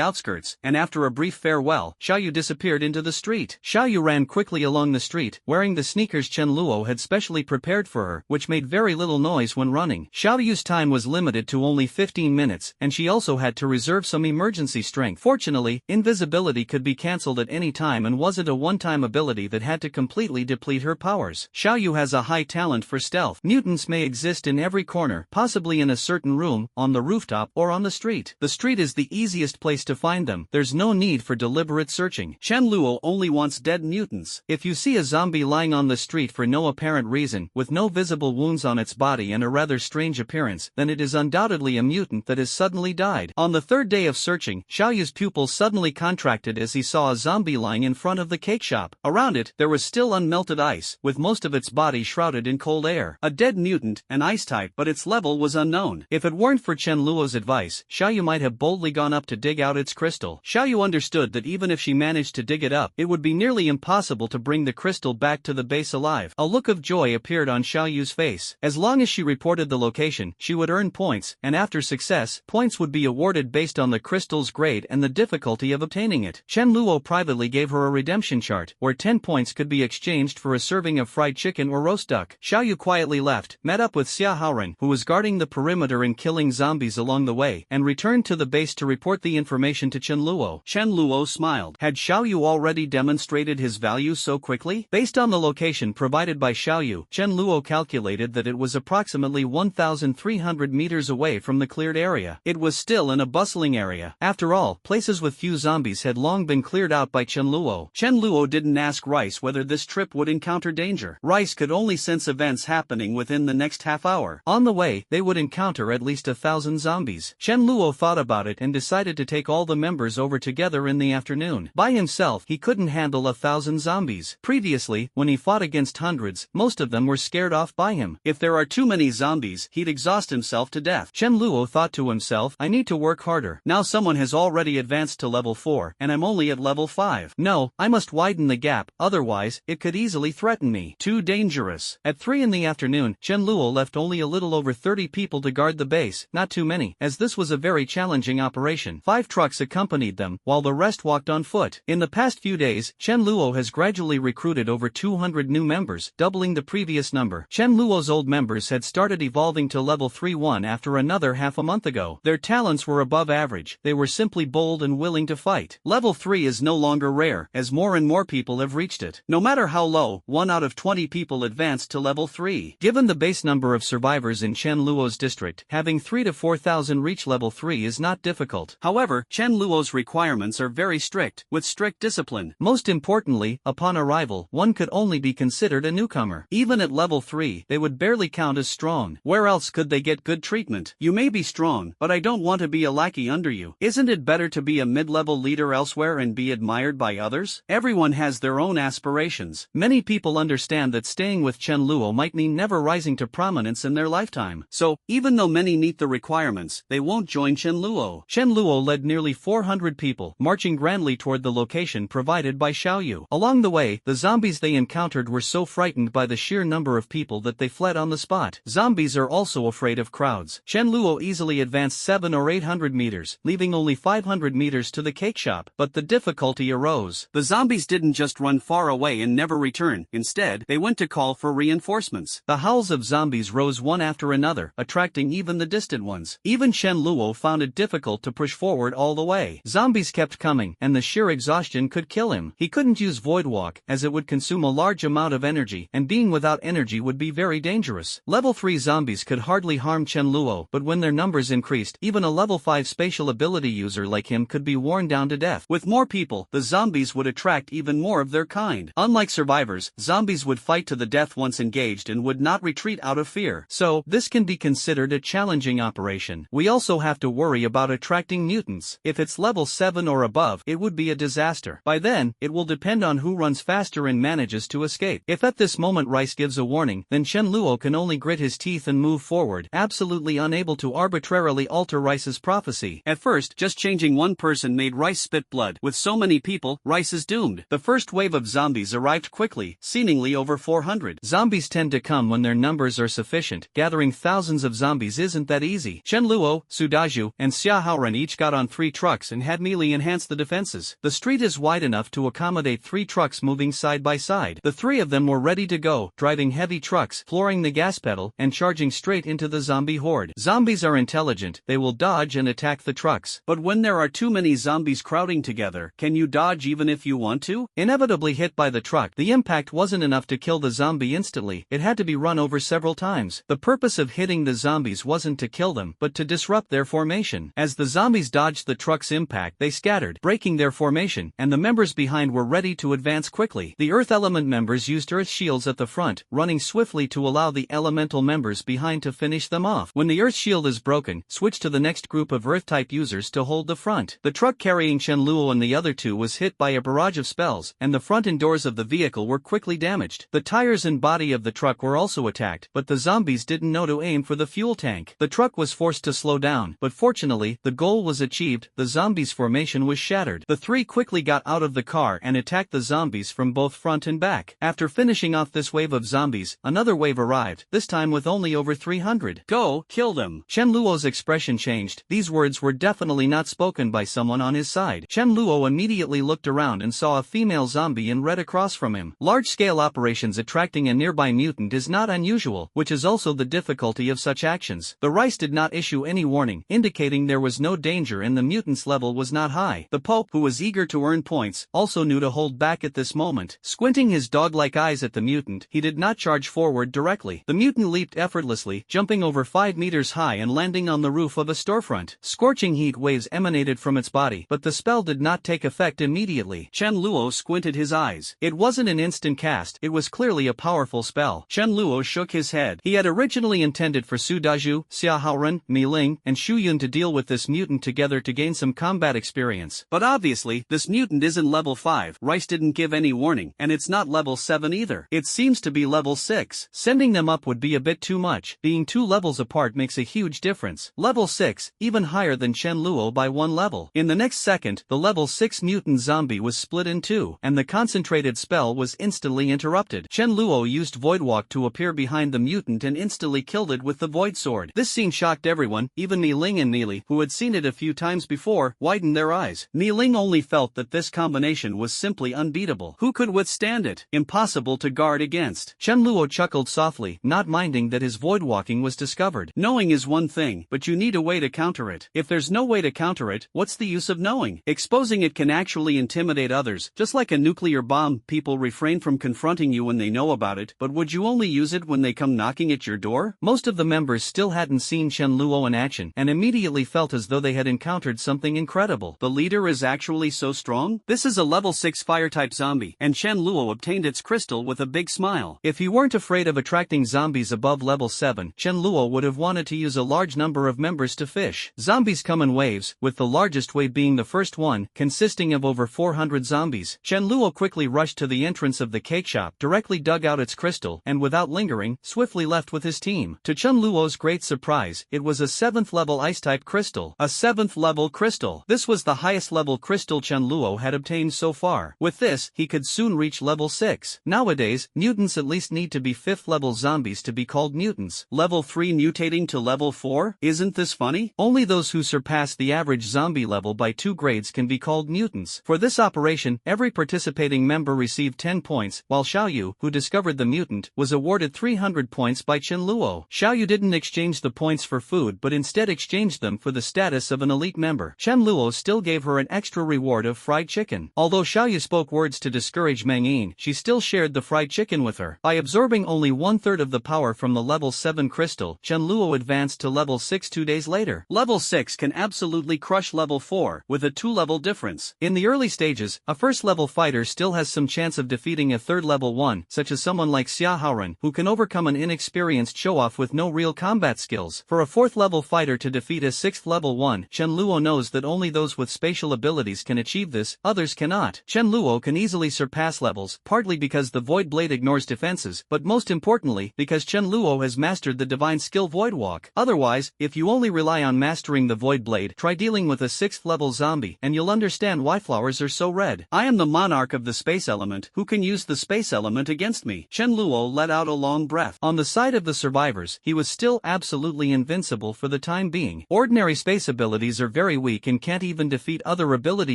outskirts, and after a brief farewell, Xiaoyu disappeared into the street. Xiaoyu ran quickly along the street, wearing the sneakers Chen Luo had specially prepared for her, which made very little noise when running. Xiaoyu's time was limited to only 15 minutes, and she also had to reserve some emergency strength. Fortunately, invisibility could be cancelled at any time and wasn't a one-time ability that had to completely deplete her powers. Xiaoyu has a high talent for stealth. Mutants may exist in every corner, possibly in a certain room, on the rooftop, or on the street. The street is the easiest place to find them. There's no need for deliberate searching. Chen Luo only wants dead mutants. If you see a zombie lying on the street for no apparent reason, with no visible wounds on its body and a rather strange appearance, appearance, then it is undoubtedly a mutant that has suddenly died. On the third day of searching, Xiaoyu's pupils suddenly contracted as he saw a zombie lying in front of the cake shop. Around it, there was still unmelted ice, with most of its body shrouded in cold air. A dead mutant, an ice type, but its level was unknown. If it weren't for Chen Luo's advice, Xiaoyu might have boldly gone up to dig out its crystal. Xiaoyu understood that even if she managed to dig it up, it would be nearly impossible to bring the crystal back to the base alive. A look of joy appeared on Xiaoyu's face. As long as she reported the location, she would earn points, and after success, points would be awarded based on the crystal's grade and the difficulty of obtaining it. Chen Luo privately gave her a redemption chart, where 10 points could be exchanged for a serving of fried chicken or roast duck. Xiaoyu quietly left, met up with Xia Haoren, who was guarding the perimeter and killing zombies along the way, and returned to the base to report the information to Chen Luo. Chen Luo smiled. Had Xiaoyu already demonstrated his value so quickly? Based on the location provided by Xiaoyu, Chen Luo calculated that it was approximately 1,300 meters away from the cleared area. It was still in a bustling area. After all, places with few zombies had long been cleared out by Chen Luo. Chen Luo didn't ask Rice whether this trip would encounter danger. Rice could only sense events happening within the next half hour. On the way, they would encounter at least 1,000 zombies. Chen Luo thought about it and decided to take all the members over together in the afternoon. By himself, he couldn't handle 1,000 zombies. Previously, when he fought against hundreds, most of them were scared off by him. If there are too many zombies, he'd exhaust himself to death. Chen Luo thought to himself, I need to work harder. Now someone has already advanced to level 4, and I'm only at level 5. No, I must widen the gap, otherwise, it could easily threaten me. Too dangerous. At 3 in the afternoon, Chen Luo left only a little over 30 people to guard the base, not too many, as this was a very challenging operation. 5 trucks accompanied them, while the rest walked on foot. In the past few days, Chen Luo has gradually recruited over 200 new members, doubling the previous number. Chen Luo's old members had started evolving to level 3-1 after another half a month ago. Their talents were above average, they were simply bold and willing to fight. Level 3 is no longer rare, as more and more people have reached it. No matter how low, 1 out of 20 people advanced to level 3. Given the base number of survivors in Chen Luo's district, having 3 to 4,000 reach level 3 is not difficult. However, Chen Luo's requirements are very strict, with strict discipline. Most importantly, upon arrival, one could only be considered a newcomer. Even at level 3, they would barely count as strong. Where else could they get good treatment? You may be strong, but I don't want to be a lackey under you. Isn't it better to be a mid-level leader elsewhere and be admired by others? Everyone has their own aspirations. Many people understand that staying with Chen Luo might mean never rising to prominence in their lifetime. So, even though many meet the requirements, they won't join Chen Luo. Chen Luo led nearly 400 people, marching grandly toward the location provided by Xiaoyu. Along the way, the zombies they encountered were so frightened by the sheer number of people that they fled on the spot. Zombies are also afraid of crowds. Chen Luo easily advanced 700 or 800 meters, leaving only 500 meters to the cake shop, but the difficulty arose. The zombies didn't just run far away and never return. Instead, they went to call for reinforcements. The howls of zombies rose one after another, attracting even the distant ones. Even Chen Luo found it difficult to push forward all the way. Zombies kept coming, and the sheer exhaustion could kill him. He couldn't use Void Walk, as it would consume a large amount of energy, and being without energy would be very dangerous. Level 3 zombies could hardly harm Chen Luo, but when their numbers increased, even a level 5 spatial ability user like him could be worn down to death. With more people, the zombies would attract even more of their kind. Unlike survivors, zombies would fight to the death once engaged and would not retreat out of fear. So, this can be considered a challenging operation. We also have to worry about attracting mutants. If it's level 7 or above, it would be a disaster. By then, it will depend on who runs faster and manages to escape. If at this moment Rice gives a warning, then Chen Luo can only grit his teeth and move forward, absolutely unable to arbitrarily alter Rice's prophecy. At first, just changing one person made Rice spit blood. With so many people, Rice is doomed. The first wave of zombies arrived quickly, seemingly over 400. Zombies tend to come when their numbers are sufficient. Gathering thousands of zombies isn't that easy. Chen Luo, Sudaju, and Xia Haoren each got on 3 trucks and had melee enhance the defenses. The street is wide enough to accommodate 3 trucks moving side by side. The 3 of them were ready to go, driving heavy trucks, flooring the gas pedal, and charging straight into the zombie horde. Zombies are intelligent, they will dodge and attack the trucks. But when there are too many zombies crowding together, can you dodge even if you want to? Inevitably hit by the truck, the impact wasn't enough to kill the zombie instantly, it had to be run over several times. The purpose of hitting the zombies wasn't to kill them, but to disrupt their formation. As the zombies dodged the truck's impact, they scattered, breaking their formation, and the members behind were ready to advance quickly. The Earth Element members used Earth shields at the front, running swiftly to allow the elemental members behind to finish them off. When the Earth shield is broken, switch to the next group of Earth-type users to hold the front. The truck carrying Chen Luo and the other two was hit by a barrage of spells, and the front and doors of the vehicle were quickly damaged. The tires and body of the truck were also attacked, but the zombies didn't know to aim for the fuel tank. The truck was forced to slow down, but fortunately, the goal was achieved. The zombies' formation was shattered. The three quickly got out of the car and attacked the zombies from both front and back. After finishing off this wave of zombies, another wave arrived, this time with only over 300. Go, kill them. Chen Luo's expression changed. These words were definitely not spoken by someone on his side. Chen Luo immediately looked around and saw a female zombie in red across from him. Large-scale operations attracting a nearby mutant is not unusual, which is also the difficulty of such actions. The rice did not issue any warning, indicating there was no danger and the mutant's level was not high. The Pope, who was eager to earn points, also knew to hold back at this moment. Squinting his dog-like eyes at the mutant, he did not charge forward directly. The mutant leaped effortlessly, jumping over 5 meters high and landing on the roof of a storefront. Scorching heat waves emanated from its body, but the spell did not take effect immediately. Chen Luo squinted his eyes. It wasn't an instant cast, it was clearly a powerful spell. Chen Luo shook his head. He had originally intended for Su Daju, Xia Haoren, Mi Ling, and Shu Yun to deal with this mutant together to gain some combat experience. But obviously, this mutant isn't level 5, Rice didn't give any warning, and it's not level 7 either. It seems to be level 6. Sending them up would be a bit too much. Being 2 levels apart makes a huge difference. Level 6, even higher than Chen Luo by 1 level. In the next second, the level 6 mutant zombie was split in 2, and the concentrated spell was instantly interrupted. Chen Luo used Void Walk to appear behind the mutant and instantly killed it with the Void Sword. This scene shocked everyone, even Ni Ling and Neely, who had seen it a few times before, widened their eyes. Ni Ling only felt that this combination was simply unbeatable. Who could withstand it? Impossible to guard against. Chen Luo chuckled softly, not minding that his void walking was discovered. Knowing is one thing, but you need a way to counter it. If there's no way to counter it, what's the use of knowing? Exposing it can actually intimidate others. Just like a nuclear bomb, people refrain from confronting you when they know about it, but would you only use it when they come knocking at your door? Most of the members still hadn't seen Chen Luo in action, and immediately felt as though they had encountered something incredible. The leader is actually so strong? This is a level 6 fire-type zombie, and Chen Luo obtained its crystal with a big smile. If he weren't afraid of attracting zombies above level 7, Chen Luo would have wanted to use a large number of members to fish. Zombies come in waves, with the largest wave being the first one, consisting of over 400 zombies. Chen Luo quickly rushed to the entrance of the cake shop, directly dug out its crystal, and without lingering, swiftly left with his team. To Chen Luo's great surprise, it was a 7th level ice-type crystal. A 7th level crystal. This was the highest level crystal Chen Luo had obtained so far. With this, he could soon reach level 6. Nowadays, mutants at least need to be 5th level zombies to be called mutants. Level 3 mutating to level 4? Isn't this funny? Only those who surpass the average zombie level by 2 grades can be called mutants. For this operation, every participating member received 10 points, while Xiaoyu, who discovered the mutant, was awarded 300 points by Chen Luo. Xiaoyu didn't exchange the points for food but instead exchanged them for the status of an elite member. Chen Luo still gave her an extra reward of fried chicken. Although Xiaoyu spoke words to discourage Meng Yin, she still shared the fried chicken with her. By absorbing only 1/3 of the power from the level 7 crystal, Chen Luo advanced to level 6 2 days later. Level 6 can absolutely crush level 4, with a 2-level difference. In the early stages, a first-level fighter still has some chance of defeating a 3rd level one, such as someone like Xia Haoren, who can overcome an inexperienced show-off with no real combat skills. For a 4th level fighter to defeat a 6th level one, Chen Luo knows that only those with spatial abilities can achieve this, others cannot. Chen Luo can easily surpass levels, partly because the Void Blade ignores defenses, but most importantly, because Chen Luo has mastered the divine skill Void Walk. Otherwise, if you only rely on mastering the Void Blade, try dealing with a 6th level zombie, and you'll understand why flowers are so red. I am the monarch of the space element, who can use the space element against me? Chen Luo let out a long breath. On the side of the survivors, he was still absolutely invincible for the time being. Ordinary space abilities are very weak and can't even defeat other ability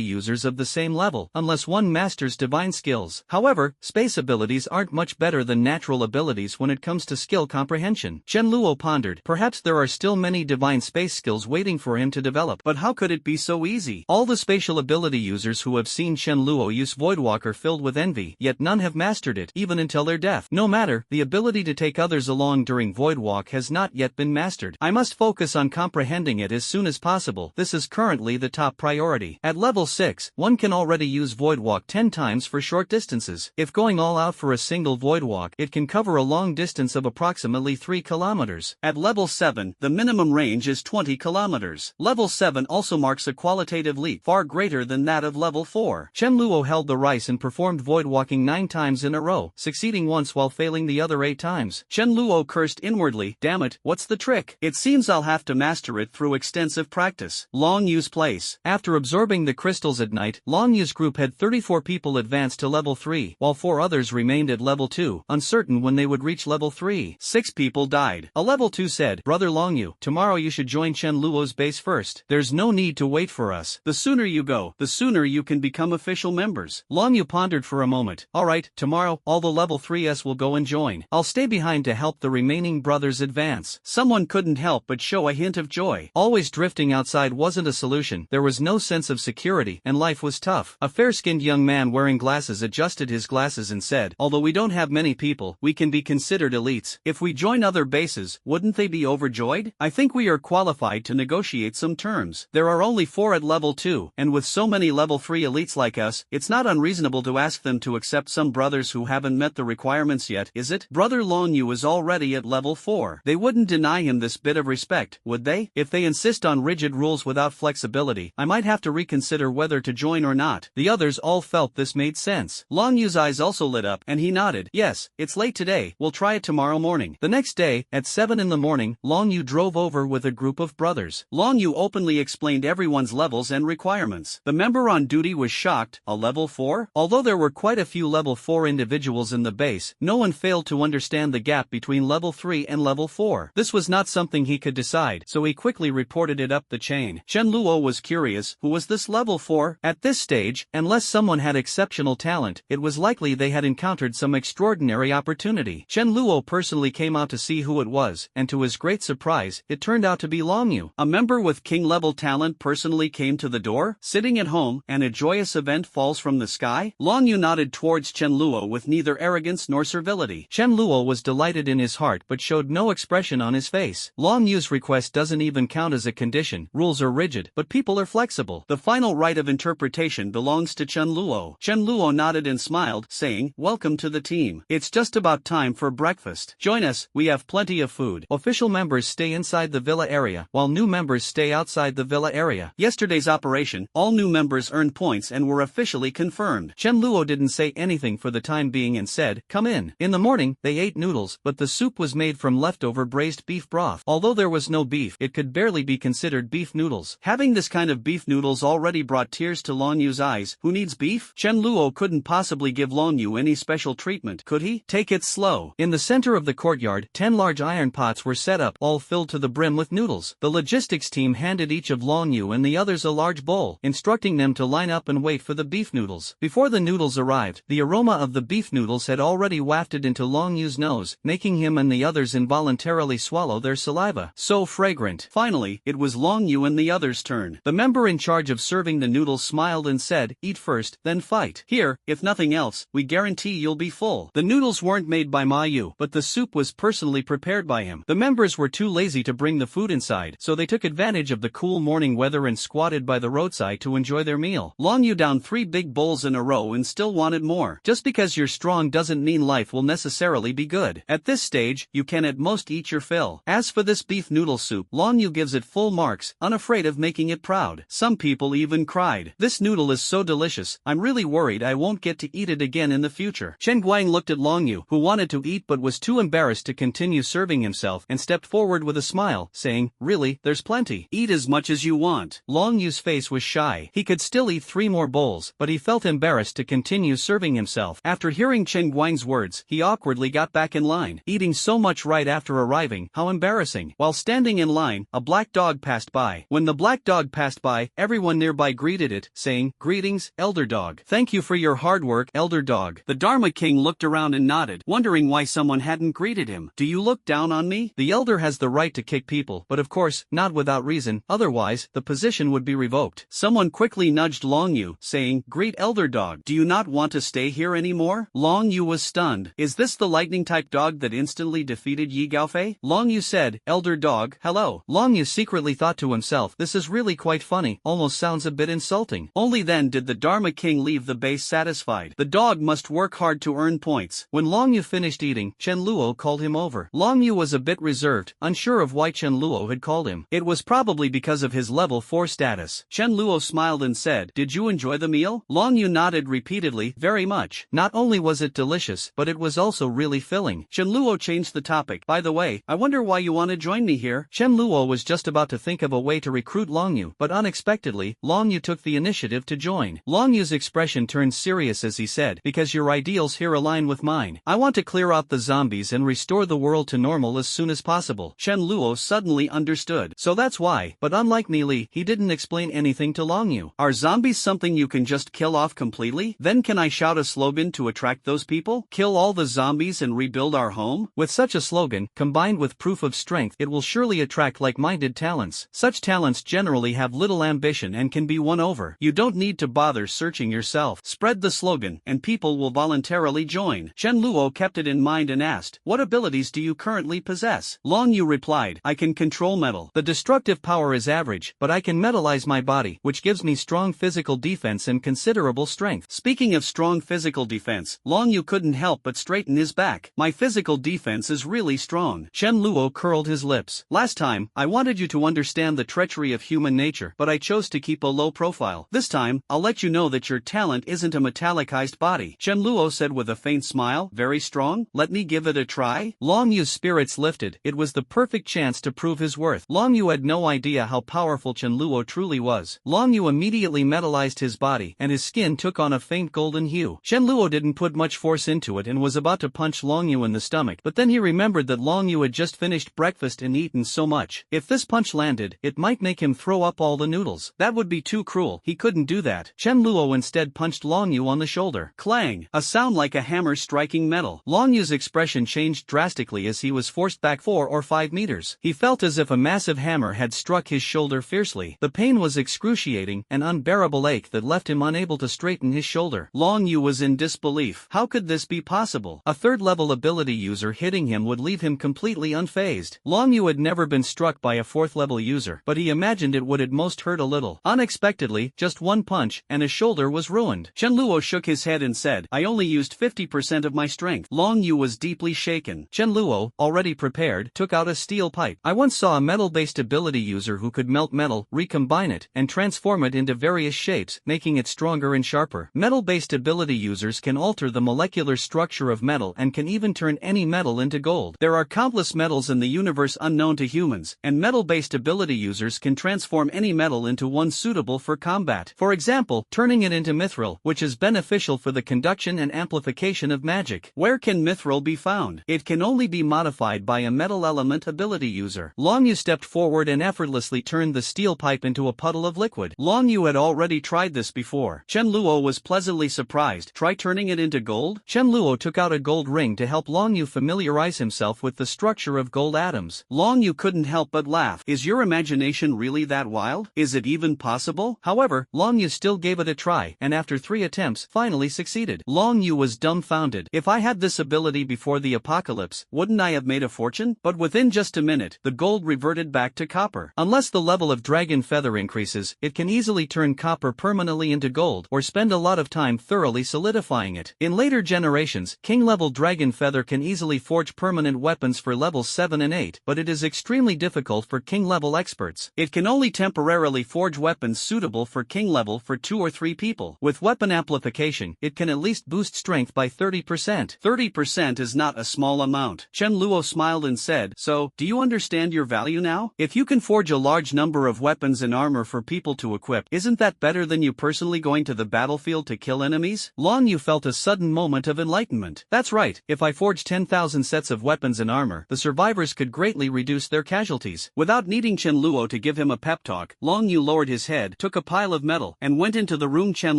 users of the same level, unless one masters divine skills. However, space abilities aren't much better than natural abilities when it comes to skill comprehension. Chen Luo pondered, perhaps there are still many divine space skills waiting for him to develop. But how could it be so easy? All the spatial ability users who have seen Chen Luo use Voidwalk are filled with envy, yet none have mastered it, even until their death. No matter, the ability to take others along during Voidwalk has not yet been mastered. I must focus on comprehending it as soon as possible. This is currently the top priority. At level 6, one can already use Voidwalk 10 times for short distances. If going all out for a single Voidwalk, it can cover a long distance of approximately 3 kilometers. kilometers. At level 7, the minimum range is 20 kilometers. Level 7 also marks a qualitative leap far greater than that of level 4. Chen Luo held the rice and performed void walking 9 times in a row, succeeding once while failing the other 8 times. Chen Luo cursed inwardly, damn it, what's the trick? It seems I'll have to master it through extensive practice. Long Yu's place. After absorbing the crystals at night, Long Yu's group had 34 people advance to level 3, while 4 others remained at level 2, uncertain when they would reach level 3. 6 people died. A level 2 said, "Brother Long Yu, tomorrow you should join Chen Luo's base first. There's no need to wait for us. The sooner you go, the sooner you can become official members." Long Yu pondered for a moment. "Alright, tomorrow, all the level 3s will go and join. I'll stay behind to help the remaining brothers advance." Someone couldn't help but show a hint of joy. Always drifting outside wasn't a solution. There was no sense of security, and life was tough. A fair-skinned young man wearing glasses adjusted his glasses and said, "Although we don't have many people, we can be considered elites. If we join other bases, wouldn't they be overjoyed? I think we are qualified to negotiate some terms. There are only 4 at level 2, and with so many level 3 elites like us, it's not unreasonable to ask them to accept some brothers who haven't met the requirements yet, is it?" Brother Long Yu is already at level 4. They wouldn't deny him this bit of respect, would they? If they insist on rigid rules without flexibility, I might have to reconsider whether to join or not. The others all felt this made sense. Long Yu's eyes also lit up, and he nodded. "Yes, it's late today, we'll try it tomorrow morning." The next day, at 7 in the morning, Long Yu drove over with a group of brothers. Long Yu openly explained everyone's levels and requirements. The member on duty was shocked. A level 4? Although there were quite a few level 4 individuals in the base, no one failed to understand the gap between level 3 and level 4. This was not something he could decide, so he quickly reported it up the chain. Chen Luo was curious, who was this level 4? At this stage, unless someone had exceptional talent, it was likely they had encountered some extraordinary opportunity. Chen Luo personally came out to see who it was, and to his great surprise, it turned out to be Long Yu. A member with king-level talent personally came to the door? Sitting at home, and a joyous event falls from the sky? Long Yu nodded towards Chen Luo with neither arrogance nor servility. Chen Luo was delighted in his heart but showed no expression on his face. Long Yu's request doesn't even count as a condition. Rules are rigid, but people are flexible. The final right of interpretation belongs to Chen Luo. Chen Luo nodded and smiled, saying, "Welcome to the team. It's just about time for breakfast. Join us, we have plenty of food." Official members stay inside the villa area, while new members stay outside the villa area. Yesterday's operation, all new members earned points and were officially confirmed. Chen Luo didn't say anything for the time being and said, "Come in." In the morning, they ate noodles, but the soup was made from leftover braised beef broth. Although there was no beef, it could barely be considered beef noodles. Having this kind of beef noodles already brought tears to Long Yu's eyes. Who needs beef? Chen Luo couldn't possibly give Long Yu any special treatment, could he? Take it slow. In the center of the courtyard, 10 large iron pots were set up, all filled to the brim with noodles. The logistics team handed each of Long Yu and the others a large bowl, instructing them to line up and wait for the beef noodles. Before the noodles arrived, the aroma of the beef noodles had already wafted into Long Yu's nose, making him and the others involuntarily swallow their saliva. So fragrant. Finally, it was Long Yu and the others' turn. The member in charge of serving the noodles smiled and said, "Eat first, then fight. Here, if nothing else, we guarantee you'll be full." The noodles weren't made by Ma Yu, but the soup was personally prepared by him. The members were too lazy to bring the food inside, so they took advantage of the cool morning weather and squatted by the roadside to enjoy their meal. Long Yu downed 3 big bowls in a row and still wanted more. Just because you're strong doesn't mean life will necessarily be good. At this stage, you can at most eat your fill. As for this beef noodle soup, Long Yu gives it full marks, unafraid of making it proud. Some people even cried. "This noodle is so delicious, I'm really worried I won't get to eat it again in the future." Chen Guang looked at Long Yu, who wanted to eat but was too embarrassed to continue serving himself, and stepped forward with a smile, saying, "Really, there's plenty. Eat as much as you want." Long Yu's face was shy. He could still eat 3 more bowls, but he felt embarrassed to continue serving himself. After hearing Chen Guang's words, he awkwardly got back in line. Eating so much right after arriving, how embarrassing. While standing in line, a black dog passed by. When the black dog passed by, everyone nearby greeted it, saying, "Greetings, Elder Dog. Thank you for your hard work, Elder Dog." The Dharma King looked around and nodded, wondering why someone hadn't greeted him. "Do you look down on me?" The Elder has the right to kick people, but of course, not without reason, otherwise, the position would be revoked. Someone quickly nudged Long Yu, saying, "Greet Elder Dog. Do you not want to stay here anymore?" Long Yu was stunned. Is this the lightning-type dog that instantly defeated Yi Gaofei? Long Yu said, "Elder Dog, hello." Long Yu secretly thought to himself, this is really quite funny, almost sounds a bit insulting. Only then did the Dharma King leave the base satisfied. The dog must work hard to earn points. When Long Yu finished eating, Chen Luo called him over. Long Yu was a bit reserved, unsure of why Chen Luo had called him. It was probably because of his level 4 status. Chen Luo smiled and said, "Did you enjoy the meal?" Long Yu nodded repeatedly, "Very much. Not only was it delicious, but it was also really filling." Chen Luo changed the topic. "By the way, I wonder why you want to join me here?" Chen Luo was just about to think of a way to recruit Long Yu, but unexpectedly, Long Yu took the initiative to join. Long Yu's expression turned serious as he said, "Because your ideals here align with mine. I want to clear out the zombies and restore the world to normal as soon as possible." Chen Luo suddenly understood. "So that's why." But unlike Neely, he didn't explain anything to Long Yu. "Are zombies something you can just kill off completely? Then can I shout a slogan to attract those people? Kill all the zombies and rebuild our home?" With such a slogan, combined with proof of strength, it will surely attract like-minded talents. Such talents generally have little ambition and can be won over. You don't need to bother searching yourself. Spread the slogan, and people will voluntarily join. Chen Luo kept it in mind and asked, "What abilities do you currently possess?" Long Yu replied, "I can control metal. The destructive power is average, but I can metalize my body, which gives me strong physical defense and considerable strength." Speaking of strong physical defense, Long Yu couldn't help but straighten his back. "My physical defense is really strong." Chen Luo curled his lips. "Last time, I wanted you to understand the treachery of human nature, but I chose to keep a low profile. This time, I'll let you know that your talent isn't a metallicized body." Chen Luo said with a faint smile, "Very strong? Let me give it a try?" Long Yu's spirits lifted. It was the perfect chance to prove his worth. Long Yu had no idea how powerful Chen Luo truly was. Long Yu immediately metallized his body, and his skin took on a faint golden hue. Chen Luo didn't put much force into it and was about to punch Long Yu in the stomach, but then he remembered that Long Yu had just finished breakfast and eaten so much. If this punch landed, it might make him throw up all the noodles. That would be too cruel. He couldn't do that. Chen Luo instead punched Long Yu on the shoulder. Clang! A sound like a hammer striking metal. Long Yu's expression changed drastically as he was forced back 4 or 5 meters. He felt as if a massive hammer had struck his shoulder fiercely. The pain was excruciating, an unbearable ache that left him unable to straighten his shoulder. Long Yu was in disbelief. How could this be possible? A third-level ability user hitting him would leave him completely unfazed. Long Yu had never been struck by a 4th-level user, but he imagined it would at most hurt a little. Unexpectedly, just one punch, and his shoulder was ruined. Chen Luo shook his head and said, "I only used 50% of my strength." Long Yu was deeply shaken. Chen Luo, already prepared, took out a steel pipe. "I once saw a metal-based ability user who could melt metal, recombine it, and transform it into various shapes, making it stronger and sharper. Metal-based ability users can alter the molecular structure of metal and can even turn any metal into gold. There are countless metals in the universe unknown to humans, and metal-based ability users can transform any metal into one suitable for combat. For example, turning it into mithril, which is beneficial for the conduction and amplification of magic." "Where can mithril be found?" "It can only be modified by a metal element ability user." Long Yu stepped forward and effortlessly turned the steel pipe into a puddle of liquid. Long Yu had already tried this before. Chen Luo was pleasantly surprised. "Try turning it into gold?" Chen Luo took out a gold ring to help Long Yu familiarize himself with the structure of gold atoms. Long Yu couldn't help but laugh. "Is your imagination really that wild? Is it even possible?" However, Long Yu still gave it a try, and after 3 attempts, finally succeeded. Long Yu was dumbfounded. "If I had this ability before the apocalypse, wouldn't I have made a fortune?" But within just a minute, the gold reverted back to copper. Unless the level of dragon feather increases, it can easily turn copper permanently into gold, or spend a lot of time thoroughly solidifying it. In later generations, king-level dragon feather can easily forge permanent weapons for levels 7 and 8, but it is extremely difficult for king-level experts. It can only temporarily forge weapons suitable for king level for 2 or 3 people. With weapon amplification, it can at least boost strength by 30%. 30% is not a small amount. Chen Luo smiled and said, "So, do you understand your value now? If you can forge a large number of weapons and armor for people to equip, isn't that better than you personally going to the battlefield to kill enemies?" Long Yu felt a sudden moment of enlightenment. "That's right, if I forged 10,000 sets of weapons and armor, the survivors could greatly reduce their casualties." Without needing Chen Luo to give him a pep talk, Long Yu lowered his head, took a pile of metal, and went into the room Chen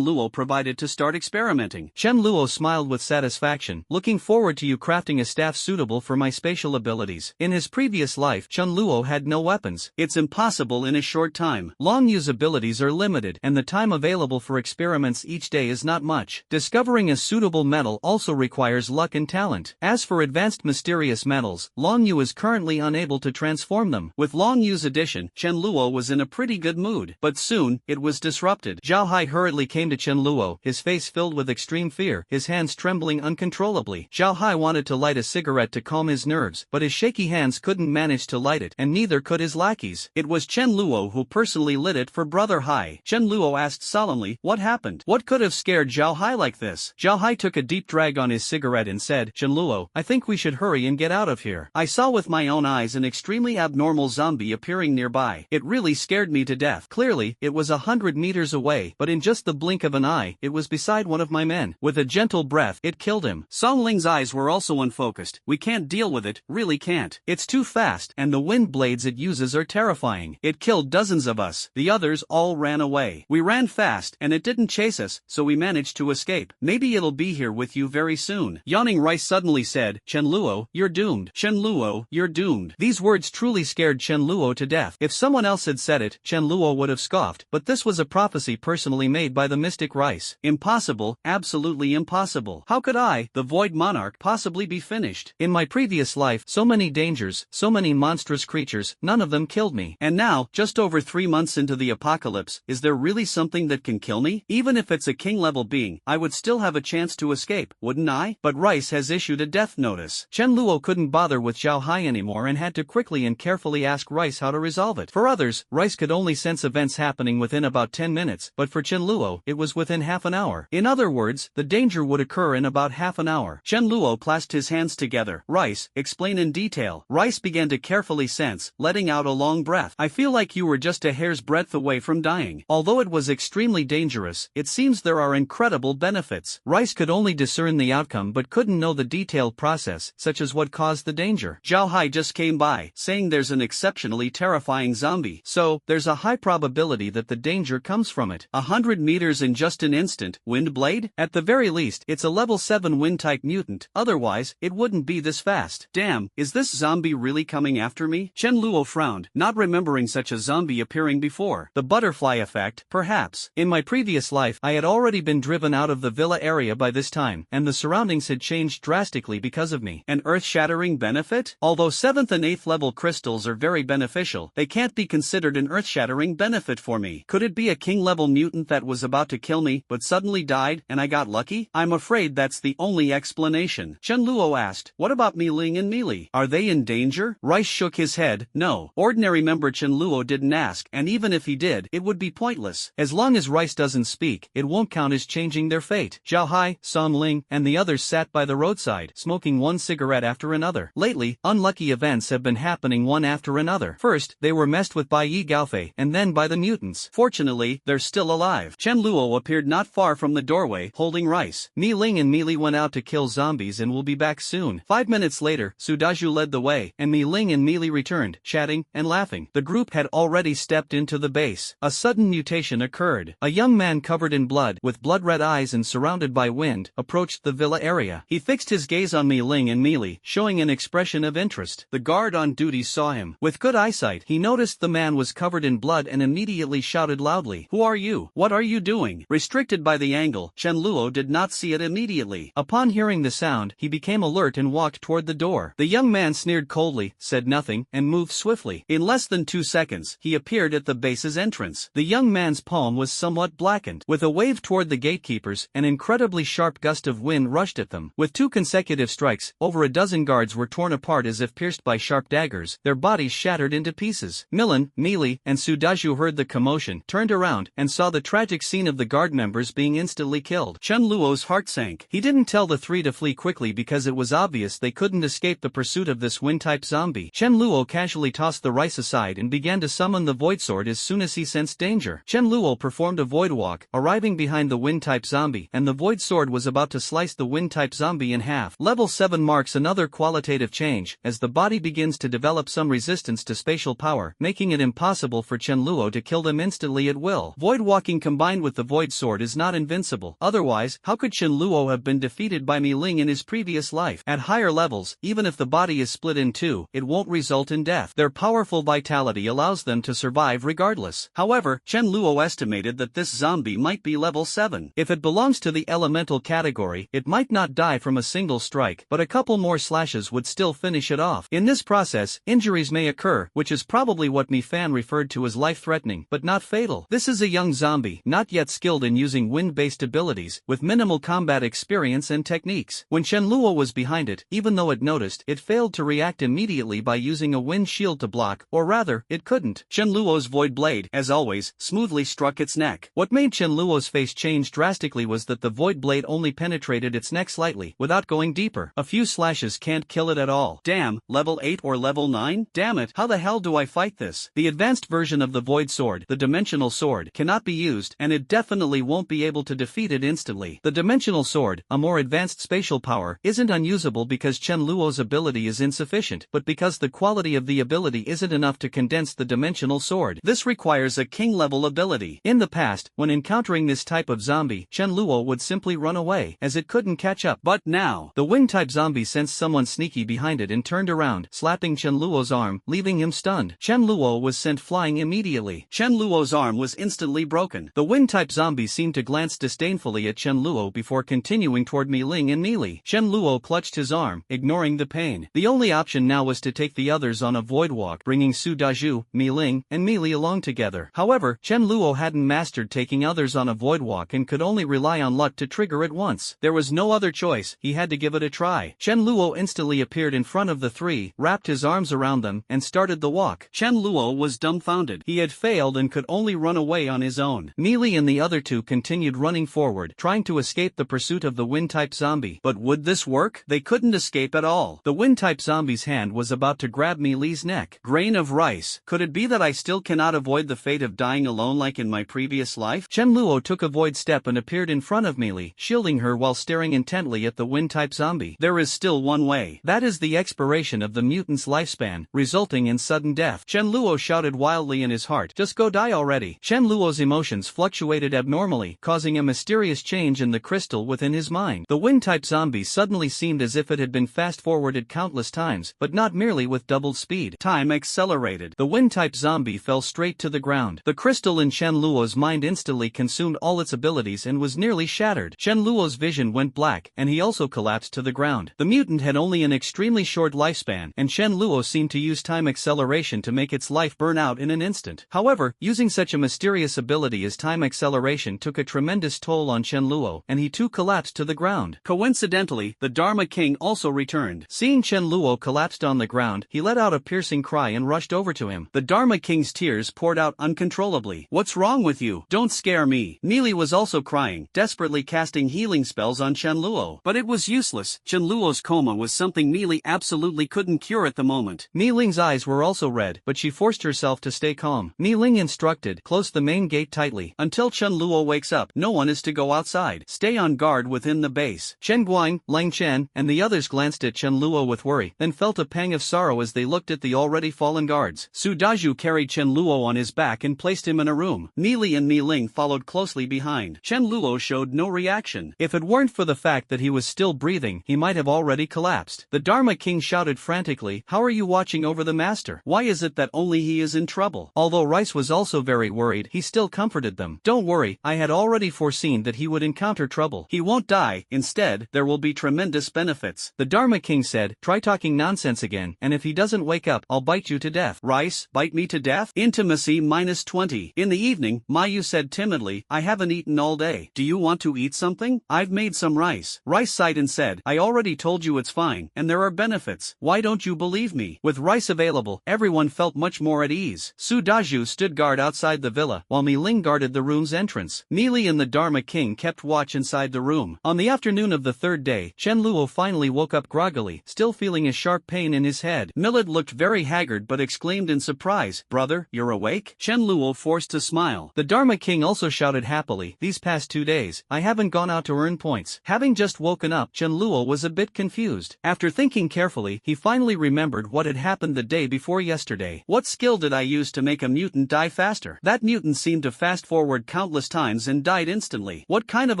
Luo provided to start experimenting. Chen Luo smiled with satisfaction, "Looking forward to you crafting a staff suitable for my spatial abilities." In his previous life, Chen Luo had no weapons. "It's impossible in a short time." Long Yu's abilities are limited, and the time available for experiments each day is not much. Discovering a suitable metal also requires luck and talent. As for advanced mysterious metals, Long Yu is currently unable to transform them. With Long Yu's addition, Chen Luo was in a pretty good mood, but soon, it was disrupted. Zhao Hai hurriedly came to Chen Luo, his face filled with extreme fear, his hands trembling uncontrollably. Zhao Hai wanted to light a cigarette to calm his his nerves, but his shaky hands couldn't manage to light it, and neither could his lackeys. It was Chen Luo who personally lit it for Brother Hai. Chen Luo asked solemnly, what happened? What could have scared Zhao Hai like this? Zhao Hai took a deep drag on his cigarette and said, Chen Luo, I think we should hurry and get out of here. I saw with my own eyes an extremely abnormal zombie appearing nearby. It really scared me to death. Clearly, it was 100 meters away, but in just the blink of an eye, it was beside one of my men. With a gentle breath, it killed him. Song Ling's eyes were also unfocused. We can't deal with it, really can't. It's too fast, and the wind blades it uses are terrifying. It killed dozens of us. The others all ran away. We ran fast, and it didn't chase us, so we managed to escape. Maybe it'll be here with you very soon. Yawning Rice suddenly said, Chen Luo, you're doomed. Chen Luo, you're doomed. These words truly scared Chen Luo to death. If someone else had said it, Chen Luo would have scoffed, but this was a prophecy personally made by the mystic Rice. Impossible, absolutely impossible. How could I, the Void Monarch, possibly be finished? In my previous life, so many dangers, so many monstrous creatures, none of them killed me. And now, just over 3 months into the apocalypse, is there really something that can kill me? Even if it's a king-level being, I would still have a chance to escape, wouldn't I? But Rice has issued a death notice. Chen Luo couldn't bother with Zhao Hai anymore and had to quickly and carefully ask Rice how to resolve it. For others, Rice could only sense events happening within about 10 minutes, but for Chen Luo, it was within half an hour. In other words, the danger would occur in about half an hour. Chen Luo clasped his hands together. Rice, explain in detail. Rice began to carefully sense, letting out a long breath. I feel like you were just a hair's breadth away from dying. Although it was extremely dangerous, it seems there are incredible benefits. Rice could only discern the outcome but couldn't know the detailed process, such as what caused the danger. Zhao Hai just came by, saying there's an exceptionally terrifying zombie. So, there's a high probability that the danger comes from it. 100 meters in just an instant. Wind blade? At the very least, it's a level 7 wind-type mutant, otherwise, it wouldn't be this fast. Damn, is this zombie really coming after me? Chen Luo frowned, not remembering such a zombie appearing before. The butterfly effect, perhaps. In my previous life, I had already been driven out of the villa area by this time, and the surroundings had changed drastically because of me. An earth-shattering benefit? Although 7th and 8th level crystals are very beneficial, they can't be considered an earth-shattering benefit for me. Could it be a king-level mutant that was about to kill me, but suddenly died, and I got lucky? I'm afraid that's the only explanation. Chen Luo asked, what about Mi Ling and Mi Li? Are they in danger? Rice shook his head, no. Ordinary member Chen Luo didn't ask, and even if he did, it would be pointless. As long as Rice doesn't speak, it won't count as changing their fate. Zhao Hai, Song Ling, and the others sat by the roadside, smoking one cigarette after another. Lately, unlucky events have been happening one after another. First, they were messed with by Yi Gaofei, and then by the mutants. Fortunately, they're still alive. Chen Luo appeared not far from the doorway, holding Rice. Mi Ling and Mi Li went out to kill zombies and will be back soon. 5 minutes later, Sudaju led the way, and Mi Ling and Mi Li returned, chatting and laughing. The group had already stepped into the base. A sudden mutation occurred. A young man covered in blood, with blood-red eyes and surrounded by wind, approached the villa area. He fixed his gaze on Mi Ling and Mi Li, showing an expression of interest. The guard on duty saw him. With good eyesight, he noticed the man was covered in blood and immediately shouted loudly, "Who are you? What are you doing?" Restricted by the angle, Chen Luo did not see it immediately. Upon hearing the sound, he became alert and walked toward the door. The young man sneered coldly, said nothing, and moved swiftly. In less than 2 seconds, he appeared at the base's entrance. The young man's palm was somewhat blackened. With a wave toward the gatekeepers, an incredibly sharp gust of wind rushed at them. With 2 consecutive strikes, over a dozen guards were torn apart as if pierced by sharp daggers, their bodies shattered into pieces. Milan, Mi Li, and Sudaju heard the commotion, turned around, and saw the tragic scene of the guard members being instantly killed. Chen Luo's heart sank. He didn't tell the 3 to flee quickly because it was obvious they couldn't escape the pursuit of this wind-type zombie. Chen Luo casually tossed the rice aside and began to summon the void sword as soon as he sensed danger. Chen Luo performed a void walk, arriving behind the wind-type zombie, and the void sword was about to slice the wind-type zombie in half. Level 7 marks another qualitative change, as the body begins to develop some resistance to spatial power, making it impossible for Chen Luo to kill them instantly at will. Void walking combined with the void sword is not invincible. Otherwise, how could Chen Luo have been defeated by Mi Ling in his previous life? At higher levels, even if the body is split in two, it won't result in death. Their powerful vitality allows them to survive regardless. However, Chen Luo estimated that this zombie might be level 7. If it belongs to the elemental category, it might not die from a single strike, but a couple more slashes would still finish it off. In this process, injuries may occur, which is probably what Mi Fan referred to as life-threatening, but not fatal. This is a young zombie, not yet skilled in using wind-based abilities, with minimal combat experience and techniques. When Chen Luo was behind it, even though it noticed noticed, it failed to react immediately by using a wind shield to block, or rather, it couldn't. Chen Luo's void blade, as always, smoothly struck its neck. What made Chen Luo's face change drastically was that the void blade only penetrated its neck slightly, without going deeper. A few slashes can't kill it at all. Damn, level 8 or level 9? Damn it, how the hell do I fight this? The advanced version of the void sword, the dimensional sword, cannot be used, and it definitely won't be able to defeat it instantly. The dimensional sword, a more advanced spatial power, isn't unusable because Chen Luo's ability is insufficient, but because the quality of the ability isn't enough to condense the dimensional sword. This requires a king-level ability. In the past, when encountering this type of zombie, Chen Luo would simply run away, as it couldn't catch up. But now, the wind-type zombie sensed someone sneaky behind it and turned around, slapping Chen Luo's arm, leaving him stunned. Chen Luo was sent flying immediately. Chen Luo's arm was instantly broken. The wind-type zombie seemed to glance disdainfully at Chen Luo before continuing toward Mi Ling and Mi Li. Chen Luo clutched his arm, ignoring the pain. The only option now was to take the others on a void walk, bringing Su Daju, Mi Ling, and Mi Li along together. However, Chen Luo hadn't mastered taking others on a void walk and could only rely on luck to trigger it once. There was no other choice, he had to give it a try. Chen Luo instantly appeared in front of the three, wrapped his arms around them, and started the walk. Chen Luo was dumbfounded. He had failed and could only run away on his own. Mi Li and the other two continued running forward, trying to escape the pursuit of the wind-type zombie. But would this work? They couldn't escape at all. The wind-type zombie's hand was about to grab Mi Li's neck. Grain of rice. Could it be that I still cannot avoid the fate of dying alone like in my previous life? Chen Luo took a void step and appeared in front of Mi Li, shielding her while staring intently at the wind-type zombie. There is still one way. That is the expiration of the mutant's lifespan, resulting in sudden death. Chen Luo shouted wildly in his heart, "Just go die already." Chen Luo's emotions fluctuated abnormally, causing a mysterious change in the crystal within his mind. The wind-type zombie suddenly seemed as if it had been fast-forwarded countless times, but not merely with doubled speed. Time accelerated. The wind-type zombie fell straight to the ground. The crystal in Chen Luo's mind instantly consumed all its abilities and was nearly shattered. Chen Luo's vision went black, and he also collapsed to the ground. The mutant had only an extremely short lifespan, and Chen Luo seemed to use time acceleration to make its life burn out in an instant. However, using such a mysterious ability as time acceleration took a tremendous toll on Chen Luo, and he too collapsed to the ground. Coincidentally, the Dharma King also returned. Seeing Chen Luo collapsed on the ground, he let out a piercing cry and rushed over to him. The Dharma King's tears poured out uncontrollably. "What's wrong with you? Don't scare me." Mi Li was also crying, desperately casting healing spells on Chen Luo. But it was useless. Chen Luo's coma was something Mi Li absolutely couldn't cure at the moment. Mi Ling's eyes were also red, but she forced herself to stay calm. Mi Ling instructed, "Close the main gate tightly. Until Chen Luo wakes up, no one is to go outside. Stay on guard within the base." Chen Guang, Lang Chen, and the others glanced at Chen Luo with worry, then felt a pang of sorrow as they looked at the already fallen guards. Su Daju carried Chen Luo on his back and placed him in a room. Mi Li and Mi Ling followed closely behind. Chen Luo showed no reaction. If it weren't for the fact that he was still breathing, he might have already collapsed. The Dharma King shouted frantically, "How are you watching over the master? Why is it that only he is in trouble?" Although Rice was also very worried, he still comforted them. "Don't worry, I had already foreseen that he would encounter trouble. He won't die. Instead, there will be tremendous benefits." The Dharma King said, "Try talking nonsense again, and if he doesn't wake up, I'll bite you to death." "Rice, bite me to death?" Intimacy -20. In the evening, Mayu said timidly, "I haven't eaten all day. Do you want to eat something? I've made some rice." Rice sighed and said, "I already told you it's fine, and there are benefits. Why don't you believe me?" With rice available, everyone felt much more at ease. Su Daju stood guard outside the villa, while Mi Ling guarded the room's entrance. Mi Li and the Dharma King kept watch inside the room. On the afternoon of the third day, Chen Luo finally woke up groggily, still feeling a sharp pain in his head. Millet looked very haggard but exclaimed in surprise, "Brother, you're awake?" Chen Luo forced a smile. The Dharma King also shouted happily, "These past 2 days, I haven't gone out to earn points." Having just woken up, Chen Luo was a bit confused. After thinking carefully, he finally remembered what had happened the day before yesterday. What skill did I use to make a mutant die faster? That mutant seemed to fast forward countless times and died instantly. What kind of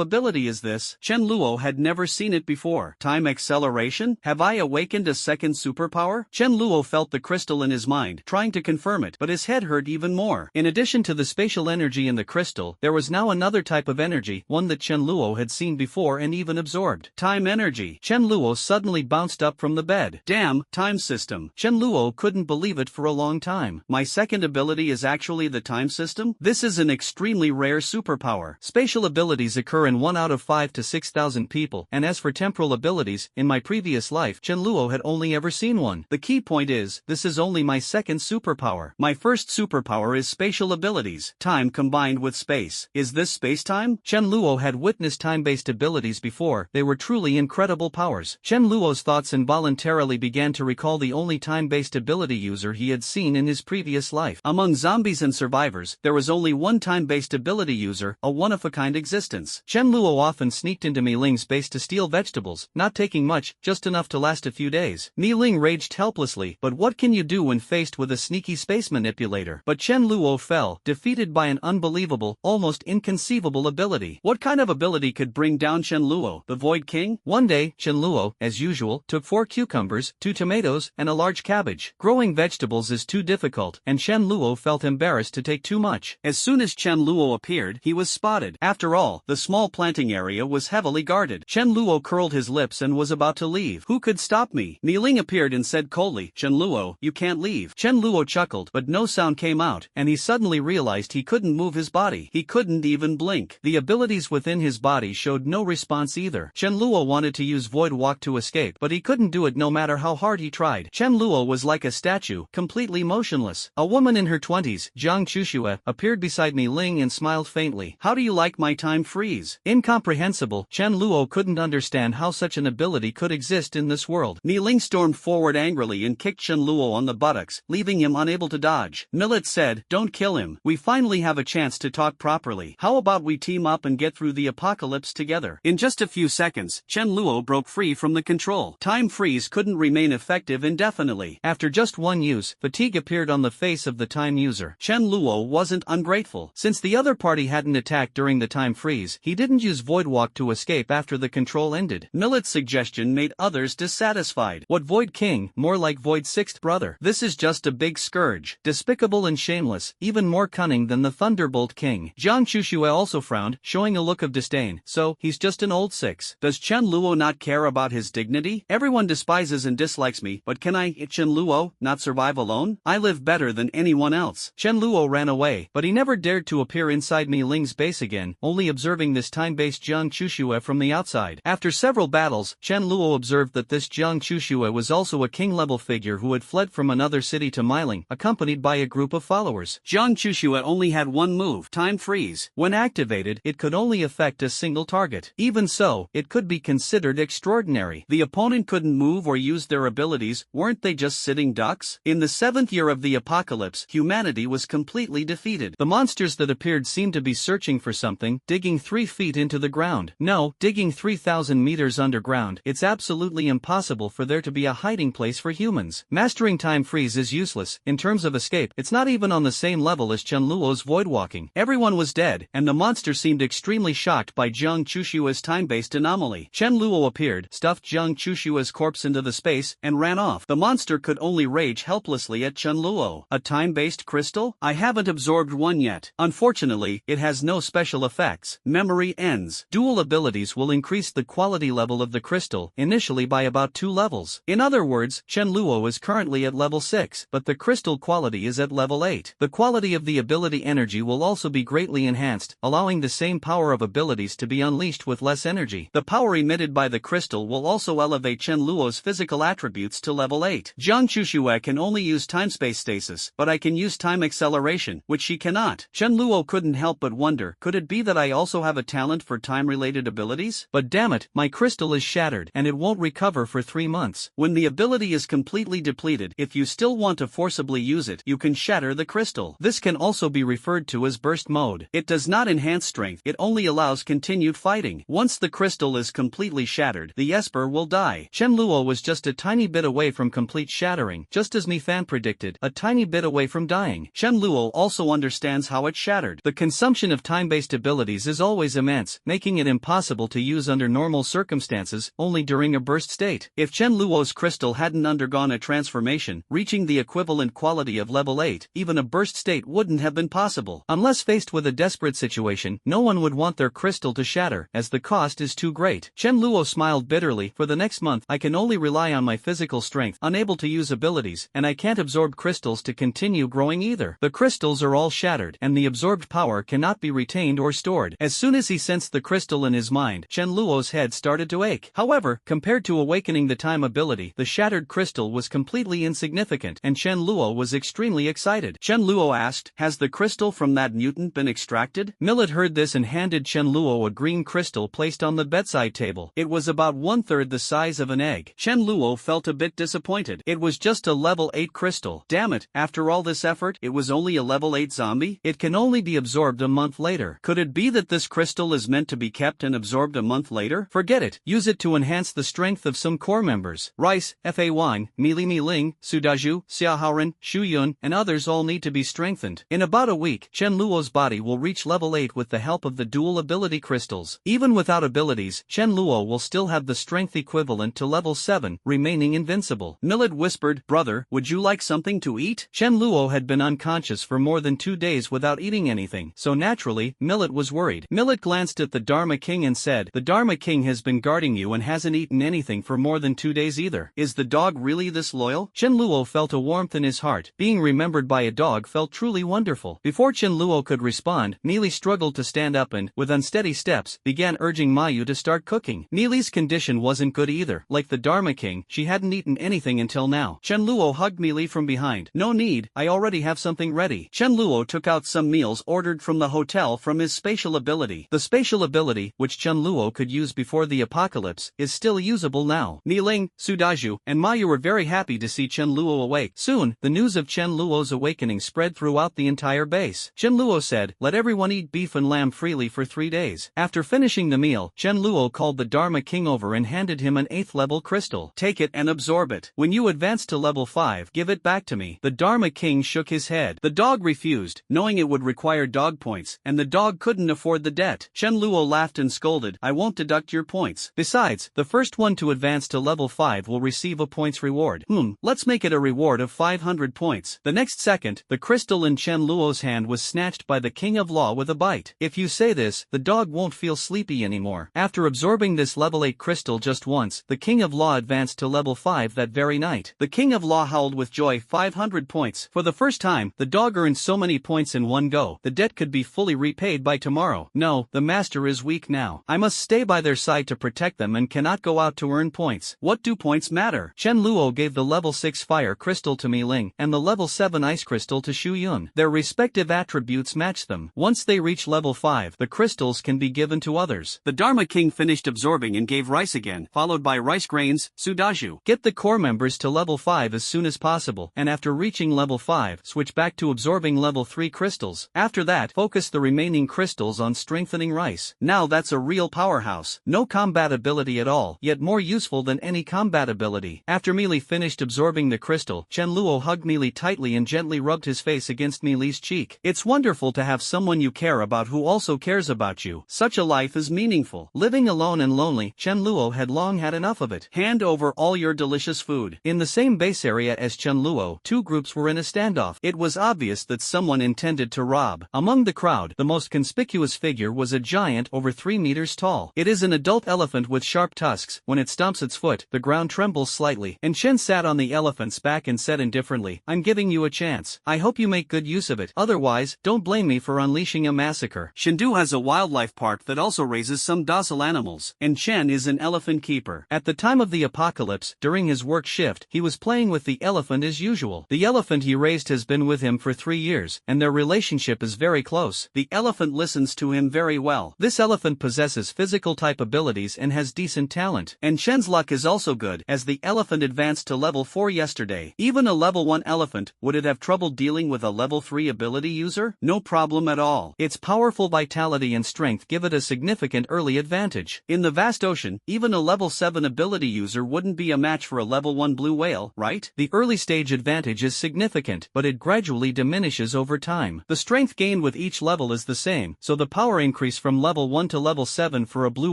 ability is this? Chen Luo had never seen it before. Time acceleration? Have I awakened a second superpower? Chen Luo felt the crystal in his mind, trying to confirm it, but his head hurt even more. In addition to the spatial energy in the crystal, there was now another type of energy, one that Chen Luo had seen before and even absorbed. Time energy. Chen Luo suddenly bounced up from the bed. Damn, time system. Chen Luo couldn't believe it for a long time. My second ability is actually the time system? This is an extremely rare superpower. Spatial abilities occur in 1 out of 5 to 6,000 people, and as for temporal abilities, in my previous life, life, Chen Luo had only ever seen one. The key point is, this is only my second superpower. My first superpower is spatial abilities, time combined with space. Is this space-time? Chen Luo had witnessed time-based abilities before, they were truly incredible powers. Chen Luo's thoughts involuntarily began to recall the only time-based ability user he had seen in his previous life. Among zombies and survivors, there was only one time-based ability user, a one-of-a-kind existence. Chen Luo often sneaked into Mi Ling's base to steal vegetables, not taking much, just enough to last a few days. Mi Ling raged helplessly, but what can you do when faced with a sneaky space manipulator? But Chen Luo fell, defeated by an unbelievable, almost inconceivable ability. What kind of ability could bring down Chen Luo, the Void King? One day, Chen Luo, as usual, took 4 cucumbers, 2 tomatoes, and a large cabbage. Growing vegetables is too difficult, and Chen Luo felt embarrassed to take too much. As soon as Chen Luo appeared, he was spotted. After all, the small planting area was heavily guarded. Chen Luo curled his lips and was about to leave. Who could stop me? Mi Ling appeared and said coldly, Chen Luo, you can't leave. Chen Luo chuckled, but no sound came out, and he suddenly realized he couldn't move his body. He couldn't even blink. The abilities within his body showed no response either. Chen Luo wanted to use Void Walk to escape, but he couldn't do it no matter how hard he tried. Chen Luo was like a statue, completely motionless. A woman in her 20s, Jiang Chuxue, appeared beside Mi Ling and smiled faintly. How do you like my time freeze? Incomprehensible, Chen Luo couldn't understand how such an ability could exist in this world. Mi Ling stormed forward angrily and kicked Chen Luo on the buttocks, leaving him unable to dodge. Millet said, don't kill him. We finally have a chance to talk properly. How about we team up and get through the apocalypse together? In just a few seconds, Chen Luo broke free from the control. Time freeze couldn't remain effective indefinitely. After just one use, fatigue appeared on the face of the time user. Chen Luo wasn't ungrateful. Since the other party hadn't attacked during the time freeze, he didn't use Void Walk to escape after the control ended. Millet's suggestion made others dissatisfied. What Void King? More like Void's sixth brother. This is just a big scourge. Despicable and shameless, even more cunning than the Thunderbolt King. Jiang Chuxue also frowned, showing a look of disdain. So, he's just an old six. Does Chen Luo not care about his dignity? Everyone despises and dislikes me, but can I, Chen Luo, not survive alone? I live better than anyone else. Chen Luo ran away, but he never dared to appear inside Mi Ling's base again, only observing this time-based Jiang Chuxue from the outside. After several battles, Chen Luo observed that this Jiang Chuxue was also a king-level figure who had fled from another city to Miling, accompanied by a group of followers. Jiang Chuxue only had one move, Time Freeze. When activated, it could only affect a single target. Even so, it could be considered extraordinary. The opponent couldn't move or use their abilities, weren't they just sitting ducks? In the 7th year of the apocalypse, humanity was completely defeated. The monsters that appeared seemed to be searching for something, digging 3 feet into the ground. No, digging 3,000 meters underground. It's absolutely impossible for there to be a hiding place for humans. Mastering Time Freeze is useless. In terms of escape, it's not even on the same level as Chen Luo's Void Walking. Everyone was dead, and the monster seemed extremely shocked by Jiang Chushua's time-based anomaly. Chen Luo appeared, stuffed Jiang Chushua's corpse into the space, and ran off. The monster could only rage helplessly at Chen Luo. A time-based crystal? I haven't absorbed one yet. Unfortunately, it has no special effects. Memory ends. Dual abilities will increase the quality level of the crystal, initially by about 2 levels. In other words, Chen Luo is currently at level 6, but the crystal quality is at level 8. The quality of the ability energy will also be greatly enhanced, allowing the same power of abilities to be unleashed with less energy. The power emitted by the crystal will also elevate Chen Luo's physical attributes to level 8. Jiang Chuxue can only use time-space stasis, but I can use time acceleration, which she cannot. Chen Luo couldn't help but wonder, could it be that I also have a talent for time-related abilities? But damn it, my crystal is shattered, and it won't recover for 3 months. When the ability is completely depleted, if you still want to forcibly use it, you can shatter the crystal. This can also be referred to as burst mode. It does not enhance strength, it only allows continued fighting. Once the crystal is completely shattered, the Esper will die. Chen Luo was just a tiny bit away from complete shattering, just as Mi Fan predicted, a tiny bit away from dying. Chen Luo also understands how it shattered. The consumption of time-based abilities is always immense, making it impossible to use under normal circumstances, only during a burst state. If Chen Luo's crystal hadn't undergone a transformation, reaching the equivalent quality of level 8, even a burst state wouldn't have been possible. Unless faced with a desperate situation, no one would want their crystal to shatter, as the cost is too great. Chen Luo smiled bitterly. For the next month, I can only rely on my physical strength, unable to use abilities, and I can't absorb crystals to continue growing either. The crystals are all shattered, and the absorbed power cannot be retained or stored. As soon as he sensed the crystal in his mind, Chen Luo's head started to ache. However, compared to awakening the time ability, the shattered crystal was completely insignificant and Chen Luo was extremely excited. Chen Luo asked, "Has the crystal from that mutant been extracted?" Millet heard this and handed Chen Luo a green crystal placed on the bedside table. It was about 1/3 the size of an egg. Chen Luo felt a bit disappointed. It was just a level 8 crystal. Damn it, after all this effort, it was only a level 8 zombie? It can only be absorbed a month later. Could it be that this crystal is meant to be kept and absorbed a month later? Forget it, use it to enhance the strength of some core members. Rice, Fa Wang, Mili Ling, Sudaju, Xiaohaoren, Shu Yun, and others all need to be strengthened. In about a week, Chen Luo's body will reach level 8 with the help of the dual ability crystals. Even without abilities, Chen Luo will still have the strength equivalent to level 7, remaining invincible. Millet whispered, "Brother, would you like something to eat?" Chen Luo had been unconscious for more than 2 days without eating anything, so naturally, Millet was worried. Millet glanced at the Dharma King and said, "The Dharma King has been guarding you and hasn't eaten anything for more than 2 days either. Is the dog really this loyal?" Chen Luo felt a warmth in his heart. Being remembered by a dog felt truly wonderful. Before Chen Luo could respond, Neely struggled to stand up and, with unsteady steps, began urging Mayu to start cooking. Neely's condition wasn't good either. Like the Dharma King, she hadn't eaten anything until now. Chen Luo hugged Neely from behind. "No need, I already have something ready." Chen Luo took out some meals ordered from the hotel from his spatial ability. The spatial ability, which Chen Luo could use before the apocalypse, is still usable now. Niling, Sudaju, and Mayu were very happy to see Chen Luo awake. Soon, the news of Chen Luo's awakening spread throughout the entire base. Chen Luo said, "Let everyone eat beef and lamb freely for 3 days." After finishing the meal, Chen Luo called the Dharma King over and handed him an 8th level crystal. "Take it and absorb it. When you advance to level 5, give it back to me." The Dharma King shook his head. The dog refused, knowing it would require dog points, and the dog couldn't afford the debt. Chen Luo laughed and scolded, "I won't deduct your points. Besides, the first one to advance to level 5 will receive a points reward." Let's make it a reward of 500 points. The next second, the crystal in Chen Luo's hand was snatched by the King of Law with a bite. If you say this, the dog won't feel sleepy anymore. After absorbing this level 8 crystal just once, the King of Law advanced to level 5 that very night. The King of Law howled with joy. 500 points. For the first time, the dog earned so many points in one go. The debt could be fully repaid by tomorrow. No, the master is weak now. I must stay by their side to protect them and cannot go out to earn points. What do points matter? Chen Luo gave the level 6 fire crystal to Mi Ling and the level 7 ice crystal to Shu Yun. Their respective attributes match them. Once they reach level 5, the crystals can be given to others. The Dharma King finished absorbing and gave rice again, followed by rice grains, Sudaju. Get the core members to level 5 as soon as possible, and after reaching level 5, switch back to absorbing level 3 crystals. After that, focus the remaining crystals on strengthening rice. Now that's a real powerhouse. No combat ability at all, yet more useful than any combat ability. After Meili finished absorbing the crystal, Chen Luo hugged Meili tightly and gently rubbed his face against Meili's cheek. It's wonderful to have someone you care about who also cares about you. Such a life is meaningful. Living alone and lonely, Chen Luo had long had enough of it. Hand over all your delicious food. In the same base area as Chen Luo, two groups were in a standoff. It was obvious that someone intended to rob. Among the crowd, the most conspicuous figure was a giant over 3 meters tall. It is an adult elephant with sharp tusks. When it stomps its foot, the ground trembles slightly. And Chen sat on the elephant's back and said indifferently, "I'm giving you a chance. I hope you make good use of it. Otherwise, don't blame me for unleashing a massacre." Shindu has a wildlife park that also raises some docile animals, and Chen is an elephant keeper. At the time of the apocalypse, during his work shift, he was playing with the elephant as usual. The elephant he raised has been with him for 3 years, and their relationship is very close. The elephant listens to him very well. This elephant possesses physical type abilities and has decent talent. And Chen's luck is also good, as the elephant advanced to level 4 yesterday. Even a level 1 elephant, would it have trouble dealing with a level 3 ability user? No problem at all. Its powerful vitality and strength give it a significant early advantage. In the vast ocean, even a level 7 ability user wouldn't be a match for a level 1 blue whale, right? The early stage advantage is significant, but it gradually diminishes over time. The strength gained with each level is the same, so the power increase from level 1 to level 7 for a blue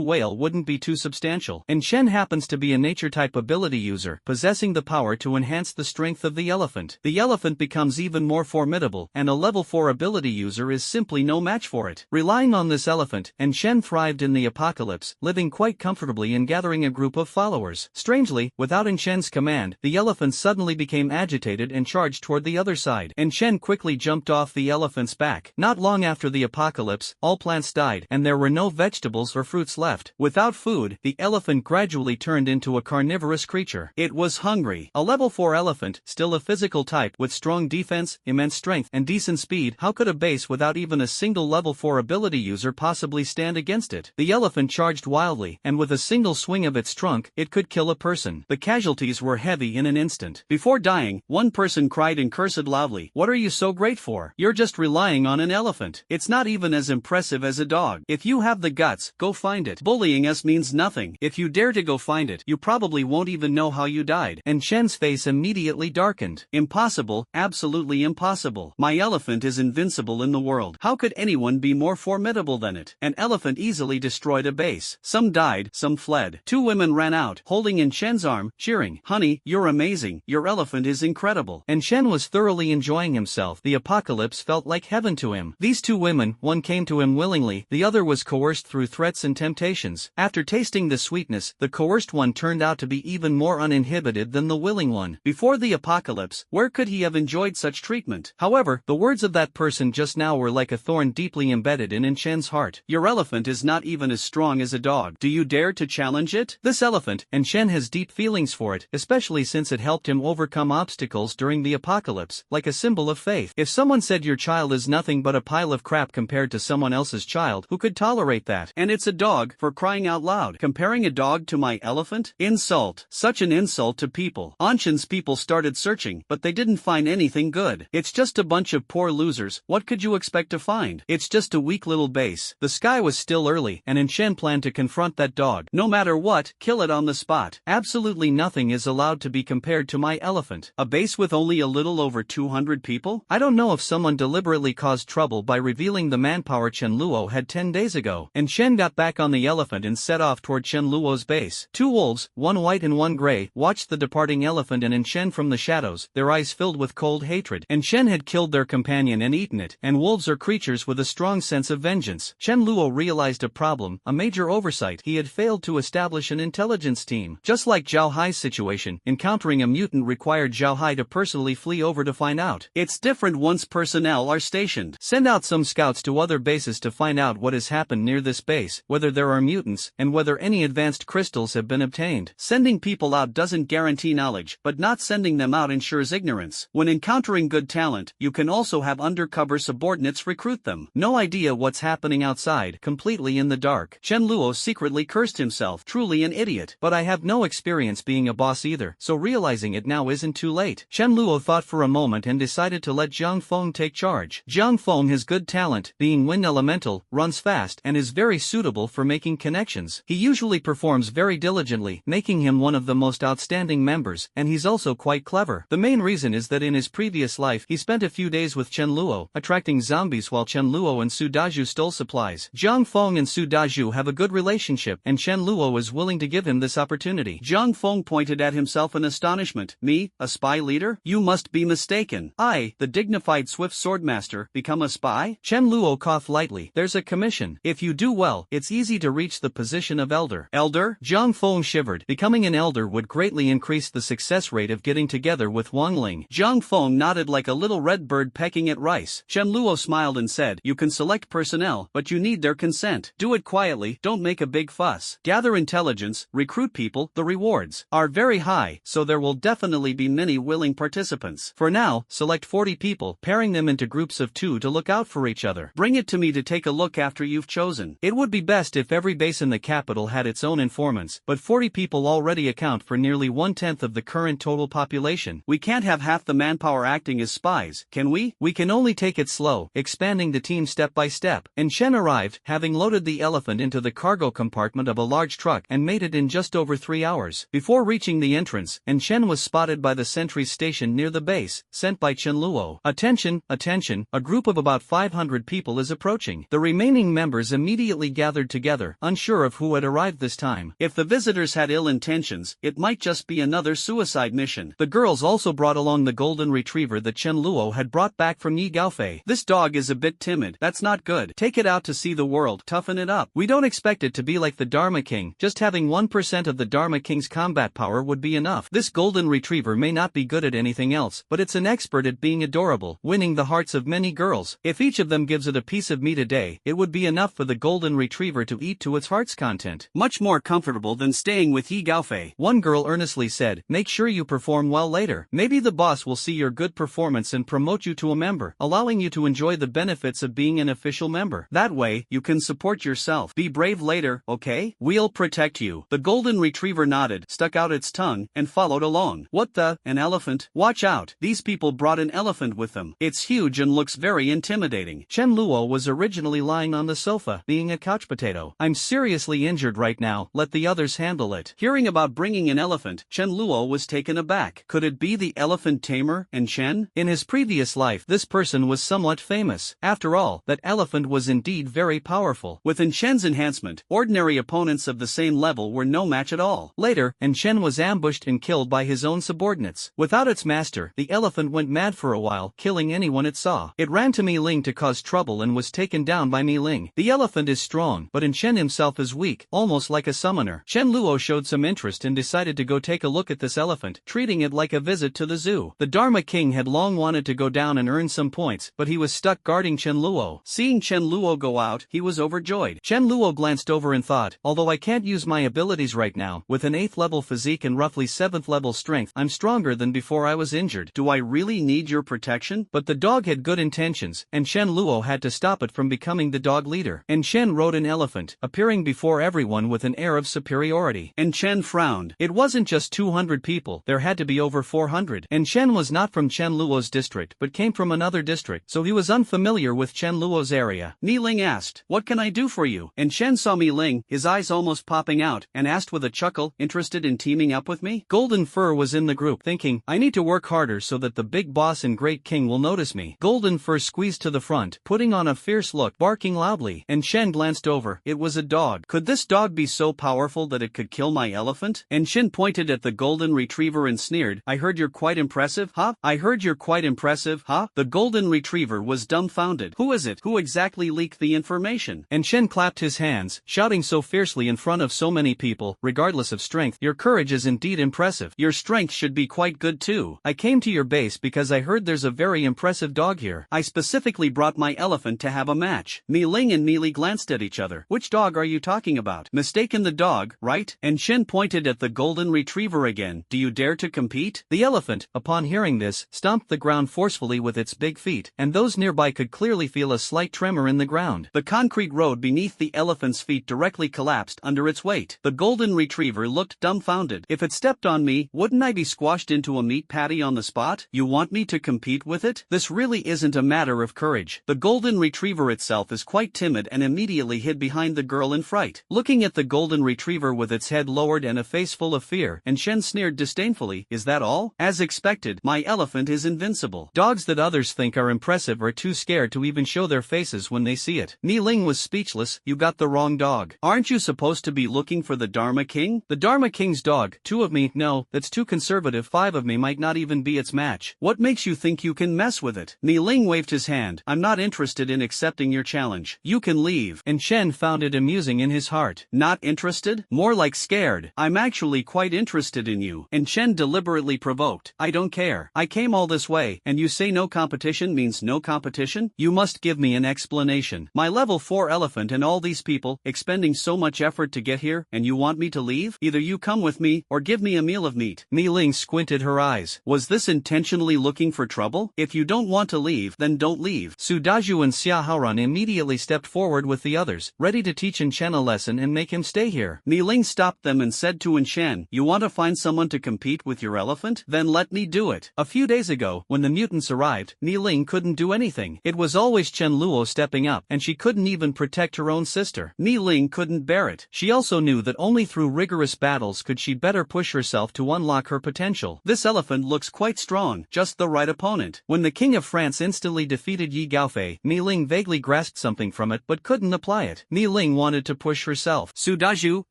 whale wouldn't be too substantial. And Chen happens to be a nature-type ability user, possessing the power to enhance the strength of the elephant. The elephant becomes even more formidable, and a level 4 ability user is simply no match for it. Relying on this elephant, and Chen thrived in the apocalypse, living quite comfortably and gathering a group of followers. Strangely, without Chen's command, the elephant suddenly became agitated and charged toward the other side, and Chen quickly jumped off the elephant's back. Not long after the apocalypse, all plants died, and there were no vegetables or fruits left. Without food, the elephant gradually turned turned into a carnivorous creature. It was hungry. A level 4 elephant, still a physical type with strong defense, immense strength, and decent speed. How could a base without even a single level 4 ability user possibly stand against it? The elephant charged wildly, and with a single swing of its trunk, it could kill a person. The casualties were heavy in an instant. Before dying, one person cried and cursed loudly, "What are you so great for? You're just relying on an elephant. It's not even as impressive as a dog. If you have the guts, go find it. Bullying us means nothing. If you dare to go find it, you probably won't even know how you died." And Shen's face immediately darkened. Impossible, absolutely impossible. My elephant is invincible in the world. How could anyone be more formidable than it? An elephant easily destroyed a base. Some died, some fled. Two women ran out, holding in Shen's arm, cheering, "Honey, you're amazing. Your elephant is incredible." And Shen was thoroughly enjoying himself. The apocalypse felt like heaven to him. These two women, one came to him willingly, the other was coerced through threats and temptations. After tasting the sweetness, the coerced one turned out to be even more uninhibited than the willing one. Before the apocalypse, where could he have enjoyed such treatment? However, the words of that person just now were like a thorn deeply embedded in Shen's heart. Your elephant is not even as strong as a dog. Do you dare to challenge it? This elephant, and Shen has deep feelings for it, especially since it helped him overcome obstacles during the apocalypse, like a symbol of faith. If someone said your child is nothing but a pile of crap compared to someone else's child, who could tolerate that? And it's a dog, for crying out loud. Comparing a dog to my elephant? Insult. Such an insult to people. Anshan's people started searching, but they didn't find anything good. It's just a bunch of poor losers. What could you expect to find? It's just a weak little base. The sky was still early, and Shen planned to confront that dog. No matter what, kill it on the spot. Absolutely nothing is allowed to be compared to my elephant. A base with only a little over 200 people? I don't know if someone deliberately caused trouble by revealing the manpower Chen Luo had 10 days ago. And Shen got back on the elephant and set off toward Chen Luo's base. Two wolves, one white and one gray, watched the departing elephant and Shen from the shadows, their eyes filled with cold hatred. And Shen had killed their companion and eaten it, and wolves are creatures with a strong sense of vengeance. Chen Luo realized a problem, a major oversight. He had failed to establish an intelligence team. Just like Zhao Hai's situation, encountering a mutant required Zhao Hai to personally flee over to find out. It's different once personnel are stationed. Send out some scouts to other bases to find out what has happened near this base, whether there are mutants, and whether any advanced crystals have been obtained. Sending people out doesn't guarantee knowledge, but not sending them out ensures ignorance. When encountering good talent, you can also have undercover subordinates recruit them. No idea what's happening outside, completely in the dark. Chen Luo secretly cursed himself, truly an idiot. But I have no experience being a boss either, so realizing it now isn't too late. Chen Luo thought for a moment and decided to let Jiang Feng take charge. Jiang Feng has good talent, being wind elemental, runs fast, and is very suitable for making connections. He usually performs very diligently, making him one of the most outstanding members, and he's also quite clever. The main reason is that in his previous life he spent a few days with Chen Luo, attracting zombies while Chen Luo and Su Daju stole supplies. Jiang Feng and Su Daju have a good relationship, and Chen Luo is willing to give him this opportunity. Jiang Feng pointed at himself in astonishment. Me, a spy leader? You must be mistaken. I, the dignified swift swordmaster, become a spy? Chen Luo coughed lightly. There's a commission. If you do well, it's easy to reach the position of elder. Elder? Jiang Feng shivered. Becoming an elder would greatly increase the success rate of getting together with Wang Ling. Jiang Feng nodded like a little red bird pecking at rice. Chen Luo smiled and said, you can select personnel, but you need their consent. Do it quietly, don't make a big fuss. Gather intelligence, recruit people, the rewards are very high, so there will definitely be many willing participants. For now, select 40 people, pairing them into groups of 2 to look out for each other. Bring it to me to take a look after you've chosen. It would be best if every base in the capital had its own informants, but 40 people already account for nearly 1/10 of the current total population. We can't have half the manpower acting as spies, can we? We can only take it slow, expanding the team step by step. And Shen arrived, having loaded the elephant into the cargo compartment of a large truck and made it in just over 3 hours. Before reaching the entrance, and Shen was spotted by the sentries stationed near the base, sent by Chen Luo. Attention, attention, a group of about 500 people is approaching. The remaining members immediately gathered together, unsure of who had arrived this time. If the visitors had ill intentions, it might just be another suicide mission. The girls also brought along the golden retriever that Chen Luo had brought back from Yi Gaofei. This dog is a bit timid. That's not good. Take it out to see the world. Toughen it up. We don't expect it to be like the Dharma King. Just having 1% of the Dharma King's combat power would be enough. This golden retriever may not be good at anything else, but it's an expert at being adorable, winning the hearts of many girls. If each of them gives it a piece of meat a day, it would be enough for the golden retriever to eat to its heart's content. Much more comfortable than staying with Yi Gaofei. One girl earnestly said, make sure you perform well later. Maybe the boss will see your good performance and promote you to a member, allowing you to enjoy the benefits of being an official member. That way, you can support yourself. Be brave later, okay? We'll protect you. The golden retriever nodded, stuck out its tongue, and followed along. What the? An elephant? Watch out. These people brought an elephant with them. It's huge and looks very intimidating. Chen Luo was originally lying on the sofa, being a couch potato. I'm seriously injured right now, let the others handle it. Hearing about bringing an elephant, Chen Luo was taken aback. Could it be the elephant tamer and Chen? In his previous life, this person was somewhat famous. After all, that elephant was indeed very powerful. With Shen's enhancement, ordinary opponents of the same level were no match at all. Later, Shen was ambushed and killed by his own subordinates. Without its master, the elephant went mad for a while, killing anyone it saw. It ran to Mi Ling to cause trouble and was taken down by Mi Ling. The elephant is strong, but Shen himself is weak, almost like a summoner. Chen Luo showed some interest and decided to go take a look at this elephant, treating it like a visit to the zoo. The Dharma King had long wanted to go down and earn some points, but he was stuck guarding Chen Luo. Seeing Chen Luo go out, he was overjoyed. Chen Luo glanced over and thought, although I can't use my abilities right now, with an 8th level physique and roughly 7th level strength, I'm stronger than before I was injured. Do I really need your protection? But the dog had good intentions, and Chen Luo had to stop it from becoming the dog leader. And Chen rode an elephant, appearing before everyone with an air of superiority. And Chen frowned. It wasn't just 200 people, there had to be over 400. And Chen was not from Chen Luo's district, but came from another district, so he was unfamiliar with Chen Luo's area. Mi Ling asked, what can I do for you? And Chen saw Mi Ling, his eyes almost popping out, and asked with a chuckle, interested in teaming up with me? Golden Fur was in the group, thinking, I need to work harder so that the big boss and great king will notice me. Golden Fur squeezed to the front, putting on a fierce look, barking loudly, and Chen glanced over. It was a dog. Could this dog be so powerful that it could kill my elephant? And Chen pointed at the golden retriever and sneered, I heard you're quite impressive, huh? I heard you're quite impressive, huh? The golden retriever was dumbfounded. Who is it? Who exactly leaked the information? And Chen clapped his hands, shouting so fiercely in front of so many people, regardless of strength, your courage is indeed impressive. Your strength should be quite good too. I came to your base because I heard there's a very impressive dog here. I specifically brought my elephant to have a match. Mi Ling and Mi Li glanced at each other. Which dog are you talking about? Mistaken the dog, right? And Chen pointed at the golden retriever again. Do you dare to compete? The elephant, upon hearing this, stomped the ground forcefully with its big feet, and those nearby could clearly feel a slight tremor in the ground. The concrete road beneath the elephant's feet directly collapsed under its weight. The golden retriever looked dumbfounded. If it stepped on me, wouldn't I be squashed into a meat patty on the spot? You want me to compete with it? This really isn't a matter of courage. The golden retriever itself is quite timid and immediately hid behind the girl in fright. Looking at the golden retriever with its head lowered and a face full of fear, and Shen sneered disdainfully, is that all? As expected, my elephant is invincible. Dogs that others think are impressive are too scared to even show their faces when they see it. Mi Ling was speechless. You got the wrong dog. Aren't you supposed to be looking for the Dharma King? The Dharma King's dog. 2 of me, no, that's too conservative. 5 of me might not even be its match. What makes you think you can mess with it? Mi Ling waved his hand. I'm not interested in accepting your challenge. You can leave. And Chen found it amusing in his heart. Not interested? More like scared. I'm actually quite interested in you. And Chen deliberately provoked. I don't care. I came all this way, and you say no competition means no competition? You must give me an explanation. My level 4 elephant and all these people, expending so much effort to get here, and you want me to leave? Either you come with me, or give me a meal of meat. Mi Ling squinted her eyes. Was this intentionally looking for trouble? If you don't want to leave, then don't leave. Su Daju and Xia Haoran immediately stepped forward with the others, ready to teach Chen a lesson and make him stay here. Mi Ling stopped them and said to Chen, you want to find someone to compete with your elephant? Then let me do it. A few days ago, when the mutants arrived, Mi Ling couldn't do anything. It was always Chen Luo stepping up, and she couldn't even protect her own sister. Mi Ling couldn't bear it. She also knew that only through rigorous battles could she better push herself to unlock her potential. This elephant looks quite strong, just the right opponent. When the King of France instantly defeated Yi Gaofei, Mi Ling vaguely grasped something from it but couldn't apply it. Mi Ling wanted to push herself. Su Daju,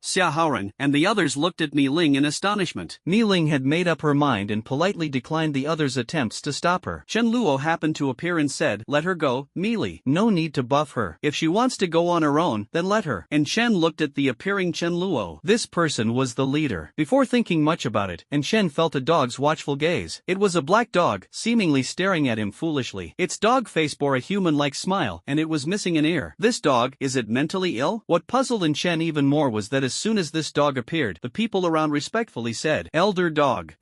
Xia Haoran, and the others looked at Mi Ling in astonishment. Mi Ling had made up her mind and politely declined the others' attempts to stop her. Chen Luo happened to appear and said, let her go, Mi Li. No need to buff her. If she wants to go on her own, then let her. And Chen looked at the appearing Chen Luo. This person was the leader. Before thinking much about it, Chen felt a dog's watchful gaze. It was a black dog, seemingly staring at him foolishly. Its dog face bore a human-like smile, and it was missing an ear. This dog, is it mentally ill? What puzzled Chen even more was that as soon as this dog appeared, the people around respectfully said, Elder Dog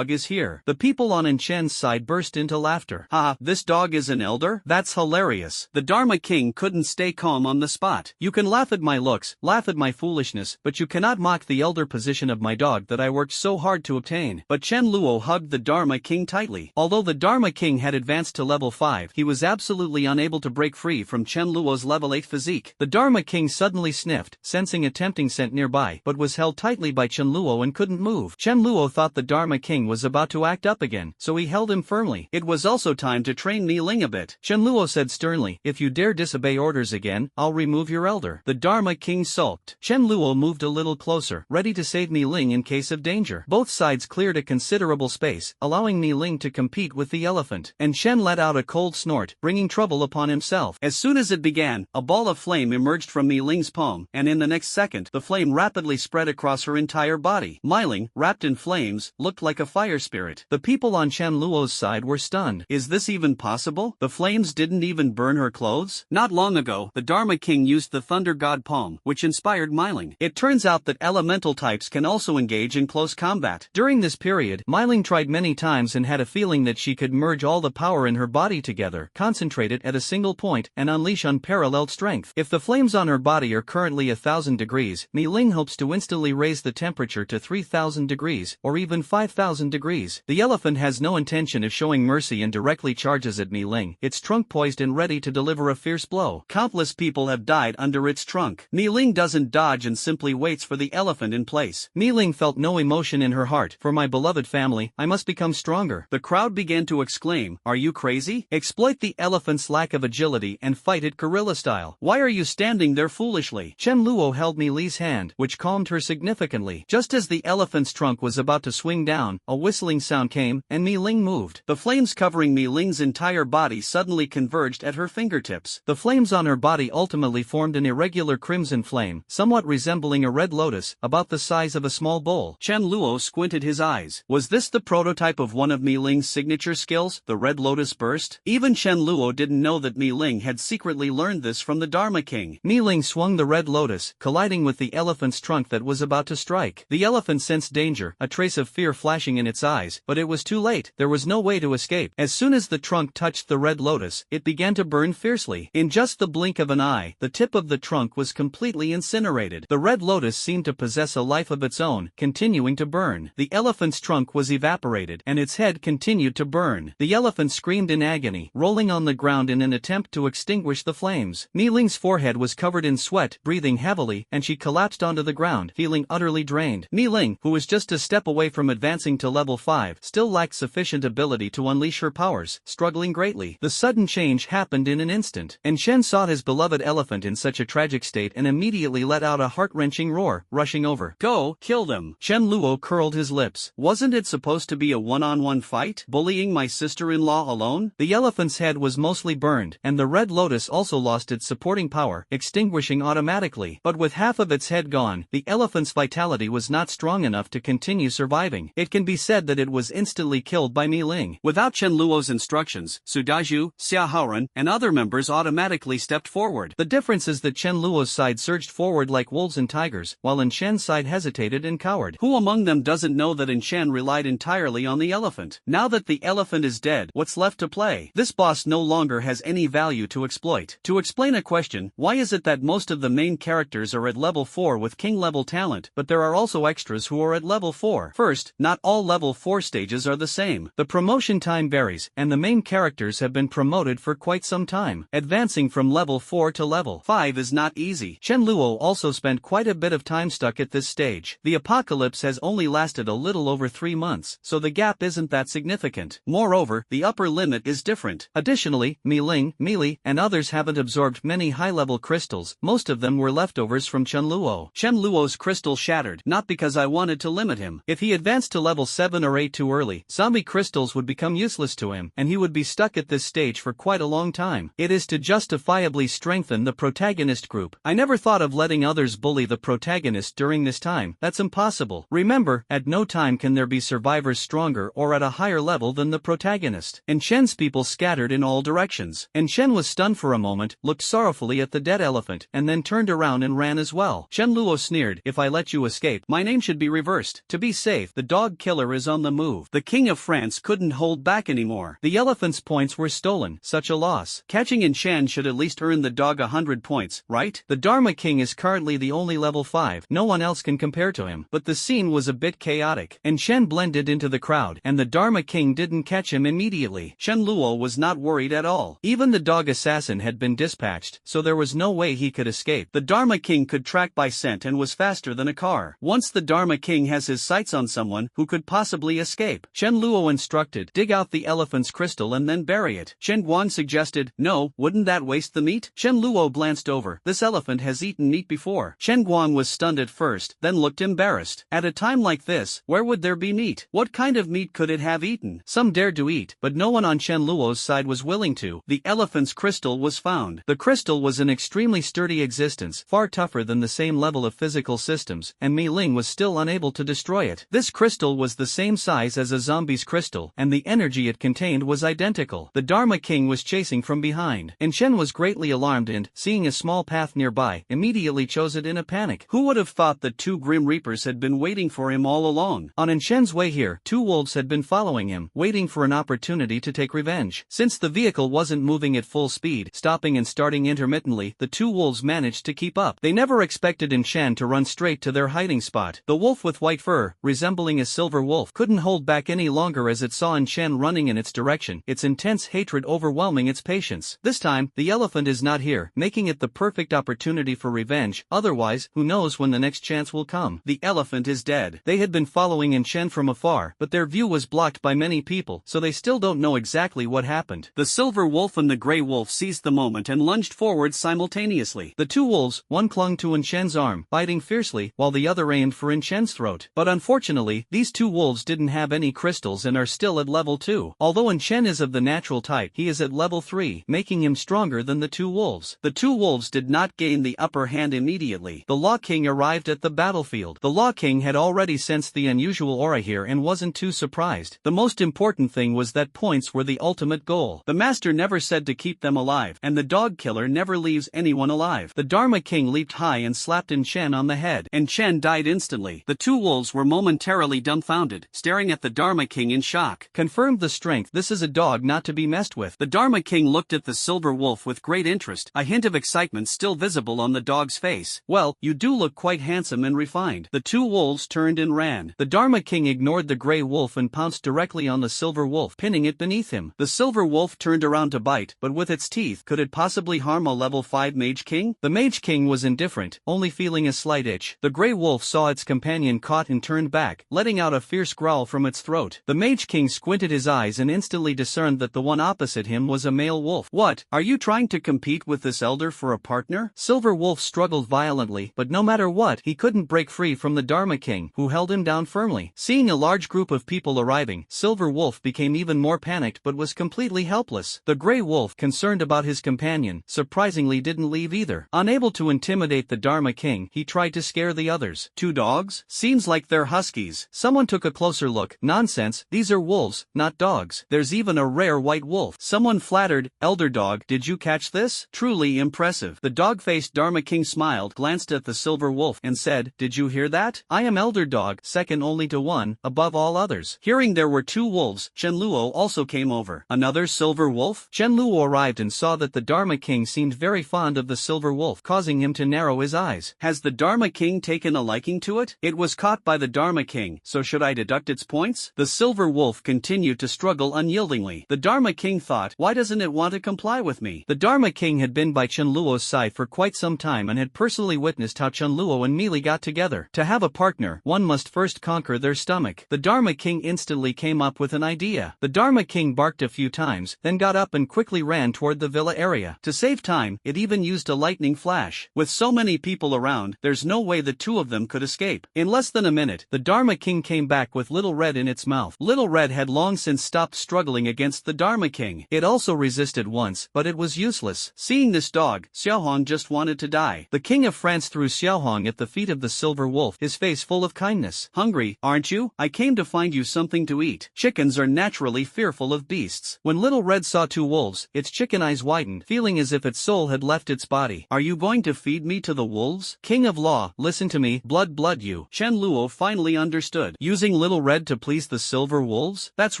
is here. The people on Enshen's side burst into laughter. Ha, this dog is an elder? That's hilarious. The Dharma King couldn't stay calm on the spot. You can laugh at my looks, laugh at my foolishness, but you cannot mock the elder position of my dog that I worked so hard to obtain. But Chen Luo hugged the Dharma King tightly. Although the Dharma King had advanced to level 5, he was absolutely unable to break free from Chen Luo's level 8 physique. The Dharma King suddenly sniffed, sensing a tempting scent nearby, but was held tightly by Chen Luo and couldn't move. Chen Luo thought the Dharma King was about to act up again, so he held him firmly. It was also time to train Mi Ling a bit. Chen Luo said sternly, if you dare disobey orders again, I'll remove your elder. The Dharma King sulked. Chen Luo moved a little closer, ready to save Mi Ling in case of danger. Both sides cleared a considerable space, allowing Mi Ling to compete with the elephant. And Shen let out a cold snort, bringing trouble upon himself. As soon as it began, a ball of flame emerged from Mi Ling's palm, and in the next second, the flame rapidly spread across her entire body. Mi Ling, wrapped in flames, looked like a fire spirit. The people on Chen Luo's side were stunned. Is this even possible? The flames didn't even burn her clothes? Not long ago, the Dharma King used the Thunder God Palm, which inspired Mi Ling. It turns out that elemental types can also engage in close combat. During this period, Mi Ling tried many times and had a feeling that she could merge all the power in her body together, concentrate it at a single point, and unleash unparalleled strength. If the flames on her body are currently 1,000 degrees, Mi Ling hopes to instantly raise the temperature to 3,000 degrees, or even 5,000 degrees. The elephant has no intention of showing mercy and directly charges at Mi Ling, its trunk poised and ready to deliver a fierce blow. Countless people have died under its trunk. Mi Ling doesn't dodge and simply waits for the elephant in place. Mi Ling felt no emotion in her heart. For my beloved family, I must become stronger. The crowd began to exclaim, are you crazy? Exploit the elephant's lack of agility and fight it guerrilla style. Why are you standing there foolishly? Chen Luo held Mi Li's hand, which calmed her significantly. Just as the elephant's trunk was about to swing down, a whistling sound came, and Mi Ling moved. The flames covering Mi Ling's entire body suddenly converged at her fingertips. The flames on her body ultimately formed an irregular crimson flame, somewhat resembling a red lotus, about the size of a small bowl. Chen Luo squinted his eyes. Was this the prototype of one of Mi Ling's signature skills, the red lotus burst? Even Chen Luo didn't know that Mi Ling had secretly learned this from the Dharma King. Mi Ling swung the red lotus, colliding with the elephant's trunk that was about to strike. The elephant sensed danger, a trace of fear flashing in its eyes, but it was too late. There was no way to escape. As soon as the trunk touched the red lotus, it began to burn fiercely. In just the blink of an eye, the tip of the trunk was completely incinerated. The red lotus seemed to possess a life of its own, continuing to burn. The elephant's trunk was evaporated, and its head continued to burn. The elephant screamed in agony, rolling on the ground in an attempt to extinguish the flames. Mi Ling's forehead was covered in sweat, breathing heavily, and she collapsed onto the ground, feeling utterly drained. Mi Ling, who was just a step away from advancing to level 5, still lacked sufficient ability to unleash her powers, struggling greatly. The sudden change happened in an instant, and Shen saw his beloved elephant in such a tragic state and immediately let out a heart-wrenching roar, rushing over. Go, kill them. Chen Luo curled his lips. Wasn't it supposed to be a one-on-one fight? Bullying my sister-in-law alone? The elephant's head was mostly burned, and the red lotus also lost its supporting power, extinguishing automatically. But with half of its head gone, the elephant's vitality was not strong enough to continue surviving. It can be said that it was instantly killed by Mi Ling. Without Chen Luo's instructions, Su Daju, Xia Haoran, and other members automatically stepped forward. The difference is that Chen Luo's side surged forward like wolves and tigers, while In Shen's side hesitated and cowered. Who among them doesn't know that In Shen relied entirely on the elephant? Now that the elephant is dead, what's left to play? This boss no longer has any value to exploit. To explain a question, why is it that most of the main characters are at level 4 with king level talent, but there are also extras who are at level 4? First, not all level 4 stages are the same. The promotion time varies, and the main characters have been promoted for quite some time. Advancing from level 4 to level 5 is not easy. Chen Luo also spent quite a bit of time stuck at this stage. The apocalypse has only lasted a little over 3 months, so the gap isn't that significant. Moreover, the upper limit is different. Additionally, Mi Ling, Mi Li, and others haven't absorbed many high-level crystals. Most of them were leftovers from Chen Luo. Chen Luo's crystal shattered, not because I wanted to limit him. If he advanced to level 7 or 8 too early, zombie crystals would become useless to him, and he would be stuck at this stage for quite a long time. It is to justifiably strengthen the protagonist group. I never thought of letting others bully the protagonist during this time. That's impossible. Remember, at no time can there be survivors stronger or at a higher level than the protagonist. And Shen's people scattered in all directions. And Shen was stunned for a moment, looked sorrowfully at the dead elephant, and then turned around and ran as well. Chen Luo sneered, if I let you escape, my name should be reversed. To be safe, the dog killer is on the move. The King of France couldn't hold back anymore. The elephant's points were stolen, such a loss. Catching Shan should at least earn the dog 100 points, right? The Dharma King is currently the only level 5, no one else can compare to him. But the scene was a bit chaotic. Shen blended into the crowd, and the Dharma King didn't catch him immediately. Shen Luo was not worried at all. Even the dog assassin had been dispatched, so there was no way he could escape. The Dharma King could track by scent and was faster than a car. Once the Dharma King has his sights on someone, who could possibly escape? Shen Luo instructed, dig out the elephant's crystal and then bury it. Shen Guan suggested, no, wouldn't that waste the meat? Shen Luo glanced over, this elephant has eaten meat before. Shen Guan was stunned at first, then looked embarrassed. At a time like this, where would there be meat? What kind of meat could it have eaten? Some dared to eat, but no one on Shen Luo's side was willing to. The elephant's crystal was found. The crystal was an extremely sturdy existence, far tougher than the same level of physical systems, and Mi Ling was still unable to destroy it. This crystal was the same size as a zombie's crystal, and the energy it contained was identical. The Dharma King was chasing from behind, and Shen was greatly alarmed and, seeing a small path nearby, immediately chose it in a panic. Who would have thought that 2 Grim Reapers had been waiting for him all along? On Shen's way here, 2 wolves had been following him, waiting for an opportunity to take revenge. Since the vehicle wasn't moving at full speed, stopping and starting intermittently, the 2 wolves managed to keep up. They never expected Shen to run straight to their hiding spot. The wolf with white fur, resembling a silver wolf, couldn't hold back any longer as it saw Shen running in its direction, its intense hatred overwhelming its patience. This time, the elephant is not here, making it the perfect opportunity for revenge, otherwise, who knows when the next chance will come. The elephant is dead. They had been following Shen from afar, but their view was blocked by many people, so they still don't know exactly what happened. The silver wolf and the gray wolf seized the moment and lunged forward simultaneously. The 2 wolves, one clung to Shen's arm, biting fiercely, while the other aimed for Shen's throat. But unfortunately, these 2 wolves didn't have any crystals and are still at level 2. Although Shen is of the natural type, he is at level 3, making him stronger than the 2 wolves. The 2 wolves did not gain the upper hand immediately. The Law King arrived at the battlefield. The Law King had already sensed the unusual aura here and wasn't too surprised. The most important thing was that points were the ultimate goal. The master never said to keep them alive, and the dog killer never leaves anyone alive. The Dharma King leaped high and slapped Shen on the head, and Shen died instantly. The 2 wolves were momentarily dumbfounded, staring at the Dharma King in shock. Confirmed the strength, this is a dog not to be messed with. The Dharma King looked at the silver wolf with great interest, a hint of excitement still visible on the dog's face. Well, you do look quite handsome and refined. The 2 wolves turned and ran. The Dharma King ignored the gray wolf and pounced directly on the silver wolf, pinning it beneath him. The silver wolf turned around to bite, but with its teeth, could it possibly harm a level 5 Mage King? The Mage King was indifferent, only feeling a slight itch. The gray wolf saw its companion caught and turned back, letting out a fierce growl from its throat. The Mage King squinted his eyes and instantly discerned that the one opposite him was a male wolf. What, are you trying to compete with this elder for a partner? Silver Wolf struggled violently, but no matter what, he couldn't break free from the Dharma King, who held him down firmly. Seeing a large group of people arriving, Silver Wolf became even more panicked but was completely helpless. The Grey Wolf, concerned about his companion, surprisingly didn't leave either. Unable to intimidate the Dharma King, he tried to scare the others. 2 dogs? Seems like they're huskies. Someone took a closer look. Nonsense, these are wolves, not dogs. There's even a rare white wolf. Someone flattered, Elder Dog, did you catch this? Truly impressive. The dog-faced Dharma King smiled, glanced at the Silver Wolf, and said, did you hear that? I am Elder Dog, second only to one, above all others. Hearing there were 2 wolves, Chen Luo also came over. Another silver wolf? Chen Luo arrived and saw that the Dharma King seemed very fond of the silver wolf, causing him to narrow his eyes. Has the Dharma King taken a liking to it? It was caught by the Dharma King, so should I deduct its points? The silver wolf continued to struggle unyieldingly. The Dharma King thought, why doesn't it want to comply with me? The Dharma King had been by Chen Luo's side for quite some time and had personally witnessed how Chen Luo and Meili got together. To have a partner, one must first conquer their stomach. The Dharma King instantly came up with an idea. The Dharma King barked a few times, then got up and quickly ran toward the villa area. To save time, it even used a lightning flash. With so many people around, there's no way the 2 of them could escape. In less than a minute, the Dharma King came back with Little Red in its mouth. Little Red had long since stopped struggling against the Dharma King. It also resisted once, but it was useless. Seeing this dog, Xiaohong just wanted to die. The King of France threw Xiaohong at the feet of the silver wolf, his face full of kindness. Hungry, aren't you? I came to find you something to eat. Chickens are naturally fearful of beasts. When Little Red saw 2 wolves, its chicken eyes widened, feeling as if its soul had left its body. Are you going to feed me to the wolves? King of of Law, listen to me, blood you. Chen Luo finally understood. Using Little Red to please the silver wolves? That's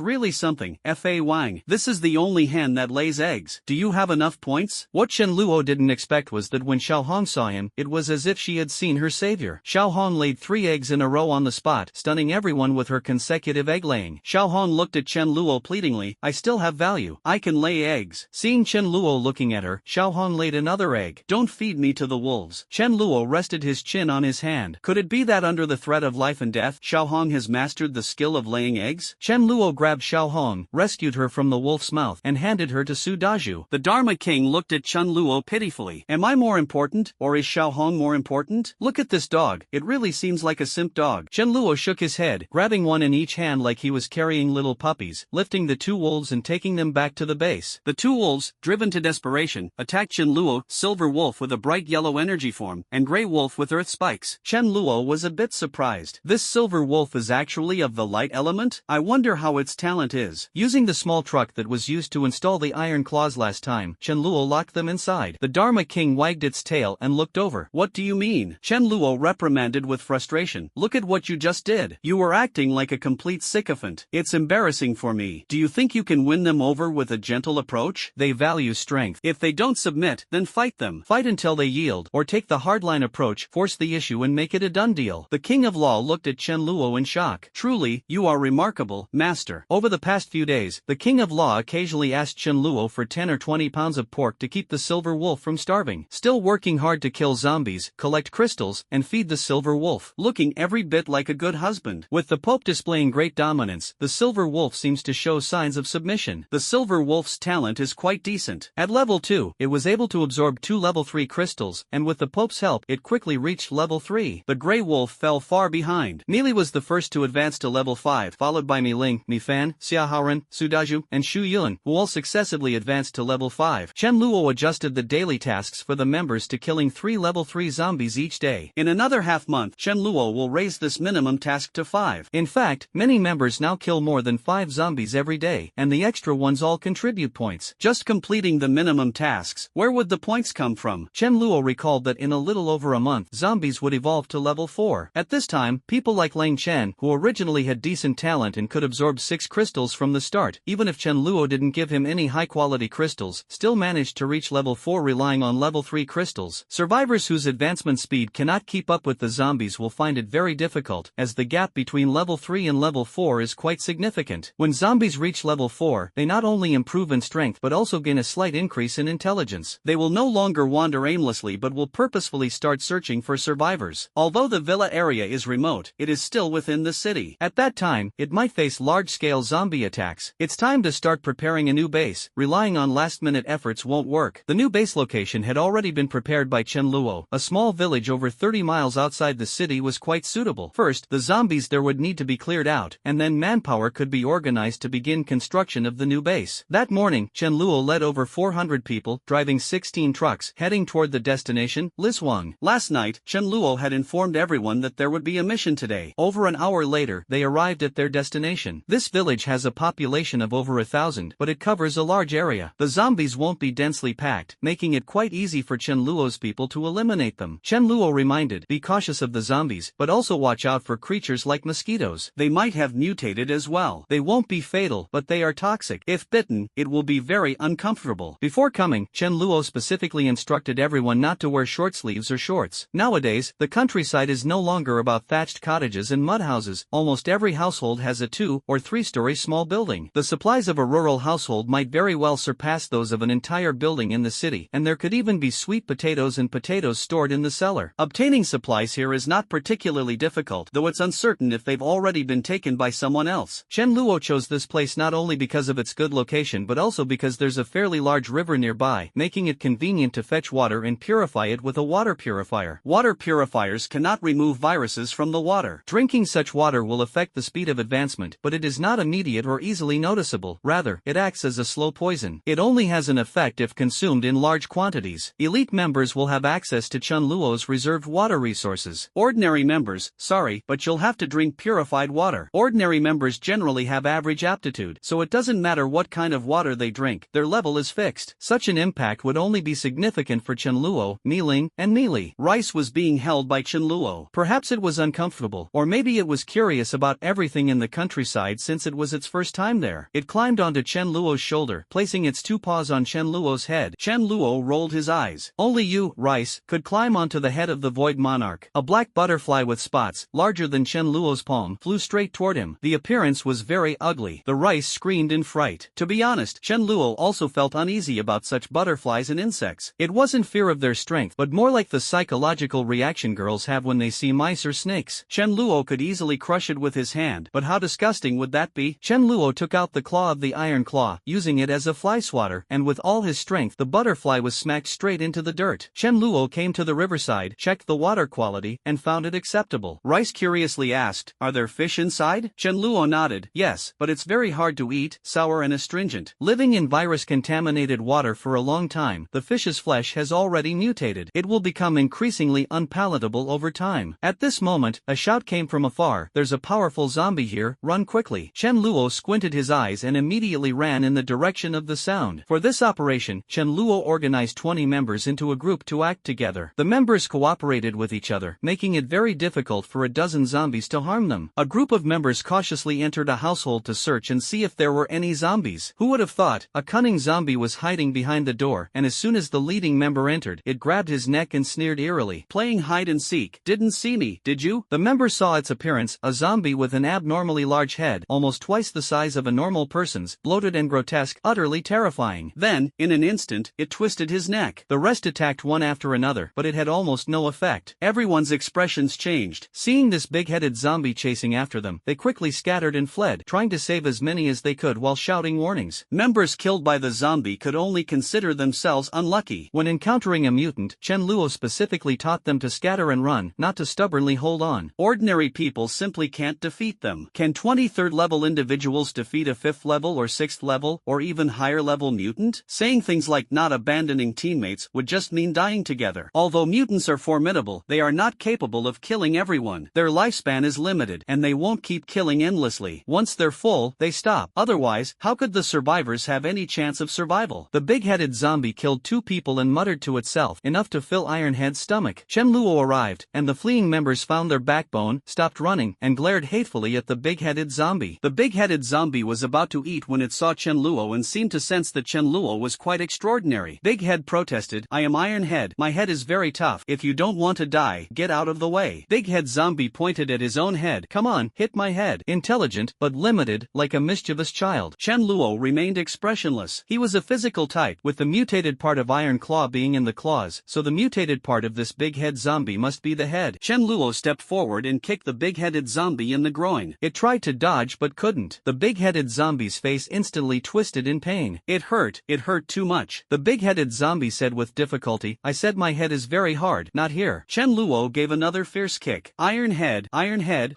really something, Fa Wang. This is the only hen that lays eggs. Do you have enough points? What Chen Luo didn't expect was that when Xiao Hong saw him, it was as if she had seen her savior. Xiao Hong laid 3 eggs in a row on the spot, stunning everyone with her consecutive egg-laying. Xiao Hong looked at Chen Luo pleadingly. I still have value. I can lay eggs. Seeing Chen Luo looking at her, Xiao Hong laid another egg. Don't feed me to the wolves. Chen Luo rested his chin on his hand. Could it be that under the threat of life and death, Xiao Hong has mastered the skill of laying eggs? Chen Luo grabbed Xiao Hong, rescued her from the wolf's mouth, and handed her to Su Daju. The Dharma King looked at Chen Luo pitifully. Am I more important, or is Xiao Hong more important? Look at this dog, it really seems like a simp dog. Chen Luo shook his head, grabbing one in each hand like he was carrying little puppies, lifting the 2 wolves and taking them back to the base. The 2 wolves, driven to desperation, attacked Chen Luo, Silver Wolf with a bright yellow energy form, and Grey Wolf with earth spikes. Chen Luo was a bit surprised. This Silver Wolf is actually of the light element? I wonder how its talent is. Using the small truck that was used to install the iron claws last time, Chen Luo locked them inside. The Dharma King wagged its tail and looked over. What do you mean? Chen Luo reprimanded with frustration. Look at what you just did. You were acting like a complete sycophant. It's embarrassing for me. Do you think you can win them over with a gentle approach? They value strength. If they don't submit, then fight them. Fight until they yield, or take the hardline approach, force the issue and make it a done deal. The King of Law looked at Chen Luo in shock. Truly, you are remarkable, master. Over the past few days, the King of Law occasionally asked Chen Luo for 10 or 20 pounds of pork to keep the Silver Wolf from starving. Still working hard to kill zombies, collect crystals, and feed the Silver Wolf. Looking every bit like a good husband. With the Pope displaying great dominance, the Silver Wolf seems to show signs of submission. The Silver Wolf's talent is quite decent. At level 2, it was able to absorb 2 level 3 crystals, and with the Pope's help, it quickly reached level 3. The Grey Wolf fell far behind. Meili was the first to advance to level 5, followed by Mi Ling, Mi Fan, Xia Haoren, Su Daju, and Shu Yun, who all successively advanced to level 5. Chen Luo adjusted the daily tasks for the members to killing 3 level 3 zombies each day. In another half-month, Chen Luo will raise this minimum task to 5. In fact, many members now kill more than 5 zombies every day, and the extra ones all contribute points. Just completing the minimum tasks, where would the points come from? Chen Luo recalled that in a little over a month, zombies would evolve to level 4. At this time, people like Lang Chen, who originally had decent talent and could absorb 6 crystals from the start, even if Chen Luo didn't give him any high-quality crystals, still managed to reach level 4 relying on level 3 crystals. Survivors whose advancement speed cannot keep up with the zombies will find it very difficult, as the gap between level 3 and level 4 is quite significant. When zombies reach level 4, they not only improve in strength but also gain a slight increase in intelligence. They will no longer wander aimlessly but will purposefully start searching for survivors. Although the villa area is remote, it is still within the city. At that time, it might face large-scale zombie attacks. It's time to start preparing a new base. Relying on last-minute efforts won't work. The new base location had already been prepared by Chen Luo. A small village over 30 miles outside the city was quite suitable. First, the zombies there would need to be cleared out, and then manpower could be organized to begin construction of the new base. That morning, Chen Luo led over 400 people, driving 16 trucks, heading toward the destination, Liswang. Last night, Chen Luo had informed everyone that there would be a mission today. Over an hour later, they arrived at their destination. This village has a population of over 1,000, but it covers a large area. The zombies won't be densely packed, making it quite easy for Chen Luo's people to eliminate them. Chen Luo reminded, be cautious of the zombies, but also watch out for creatures like mosquitoes. They might have mutated as well. They won't be fatal, but they are toxic. If bitten, it will be very uncomfortable. Before coming, Chen Luo specifically instructed everyone not to wear short sleeves or shorts. Nowadays, the countryside is no longer about thatched cottages and mud houses. Almost every household has a 2- or 3-story small building. The supplies of a rural household might very well surpass those of an entire building in the city, and there could even be sweet potatoes and potatoes stored in the cellar. Obtaining supplies here is not particularly difficult, though it's uncertain if they've already been taken by someone else. Chen Luo chose this place not only because of its good location but also because there's a fairly large river nearby, making it convenient to fetch water and purify it with a water purifier. Water purifiers cannot remove viruses from the water. Drinking such water will affect the speed of advancement, but it is not immediate or easily noticeable. Rather, it acts as a slow poison. It only has an effect if consumed in large quantities. Elite members will have access to Chen Luo's reserved water resources. Ordinary members, sorry, but you'll have to drink purified water. Ordinary members generally have average aptitude, so it doesn't matter what kind of water they drink, their level is fixed. Such an impact would only be significant for Chen Luo, Mi Ling, and Meili. Rice rice was being held by Chenluo. Perhaps it was uncomfortable, or maybe it was curious about everything in the countryside since it was its first time there. It climbed onto Chenluo's shoulder, placing its two paws on Chenluo's head. Chenluo rolled his eyes. Only you, rice, could climb onto the head of the void monarch. A black butterfly with spots, larger than Chenluo's palm, flew straight toward him. The appearance was very ugly. The rice screamed in fright. To be honest, Chenluo also felt uneasy about such butterflies and insects. It wasn't fear of their strength, but more like the psychological reaction girls have when they see mice or snakes. Chenluo could easily crush it with his hand, but how disgusting would that be? Chenluo took out the claw of the iron claw, using it as a fly swatter, and with all his strength the butterfly was smacked straight into the dirt. Chenluo came to the riverside, checked the water quality, and found it acceptable. Rice curiously asked, "Are there fish inside?" Chenluo nodded, "Yes, but it's very hard to eat, sour and astringent." Living in virus-contaminated water for a long time, the fish's flesh has already mutated. It will become increasingly unpalatable over time. At this moment, a shout came from afar, "There's a powerful zombie here, run quickly." Chenluo squinted his eyes and immediately ran in the direction of the sound. For this operation, Chenluo organized 20 members into a group to act together. The members cooperated with each other, making it very difficult for a dozen zombies to harm them. A group of members cautiously entered a household to search and see if there were any zombies. Who would have thought? A cunning zombie was hiding behind the door, and as soon as the leading member entered, it grabbed his neck and sneered eerily. "Playing hide and seek. Didn't see me, did you?" The member saw its appearance, a zombie with an abnormally large head, almost twice the size of a normal person's, bloated and grotesque, utterly terrifying. Then, in an instant, it twisted his neck. The rest attacked one after another, but it had almost no effect. Everyone's expressions changed. Seeing this big-headed zombie chasing after them, they quickly scattered and fled, trying to save as many as they could while shouting warnings. Members killed by the zombie could only consider themselves unlucky. When encountering a mutant, Chenluo specifically taught them to scatter and run, not to stubbornly hold on. Ordinary people simply can't defeat them. Can 23rd level individuals defeat a 5th level or 6th level, or even higher level mutant? Saying things like not abandoning teammates would just mean dying together. Although mutants are formidable, they are not capable of killing everyone. Their lifespan is limited, and they won't keep killing endlessly. Once they're full, they stop. Otherwise, how could the survivors have any chance of survival? The big-headed zombie killed 2 people and muttered to itself, enough to fill Ironhead's stomach. Chenluo arrived, and the fleeing members found their backbone, stopped running, and glared hatefully at the big-headed zombie. The big-headed zombie was about to eat when it saw Chenluo and seemed to sense that Chenluo was quite extraordinary. Big Head protested, "I am Ironhead. My head is very tough. If you don't want to die, get out of the way." Big Head zombie pointed at his own head. "Come on, hit my head." Intelligent, but limited, like a mischievous child. Chenluo remained expressionless. He was a physical type, with the mutated part of Iron Claw being in the claws, so the mutated part of this big-head zombie must be the head. Chenluo stepped forward and kicked the big-headed zombie in the groin. It tried to dodge but couldn't. The big-headed zombie's face instantly twisted in pain. It hurt too much. The big-headed zombie said with difficulty, "I said my head is very hard, not here." Chenluo gave another fierce kick. Ironhead,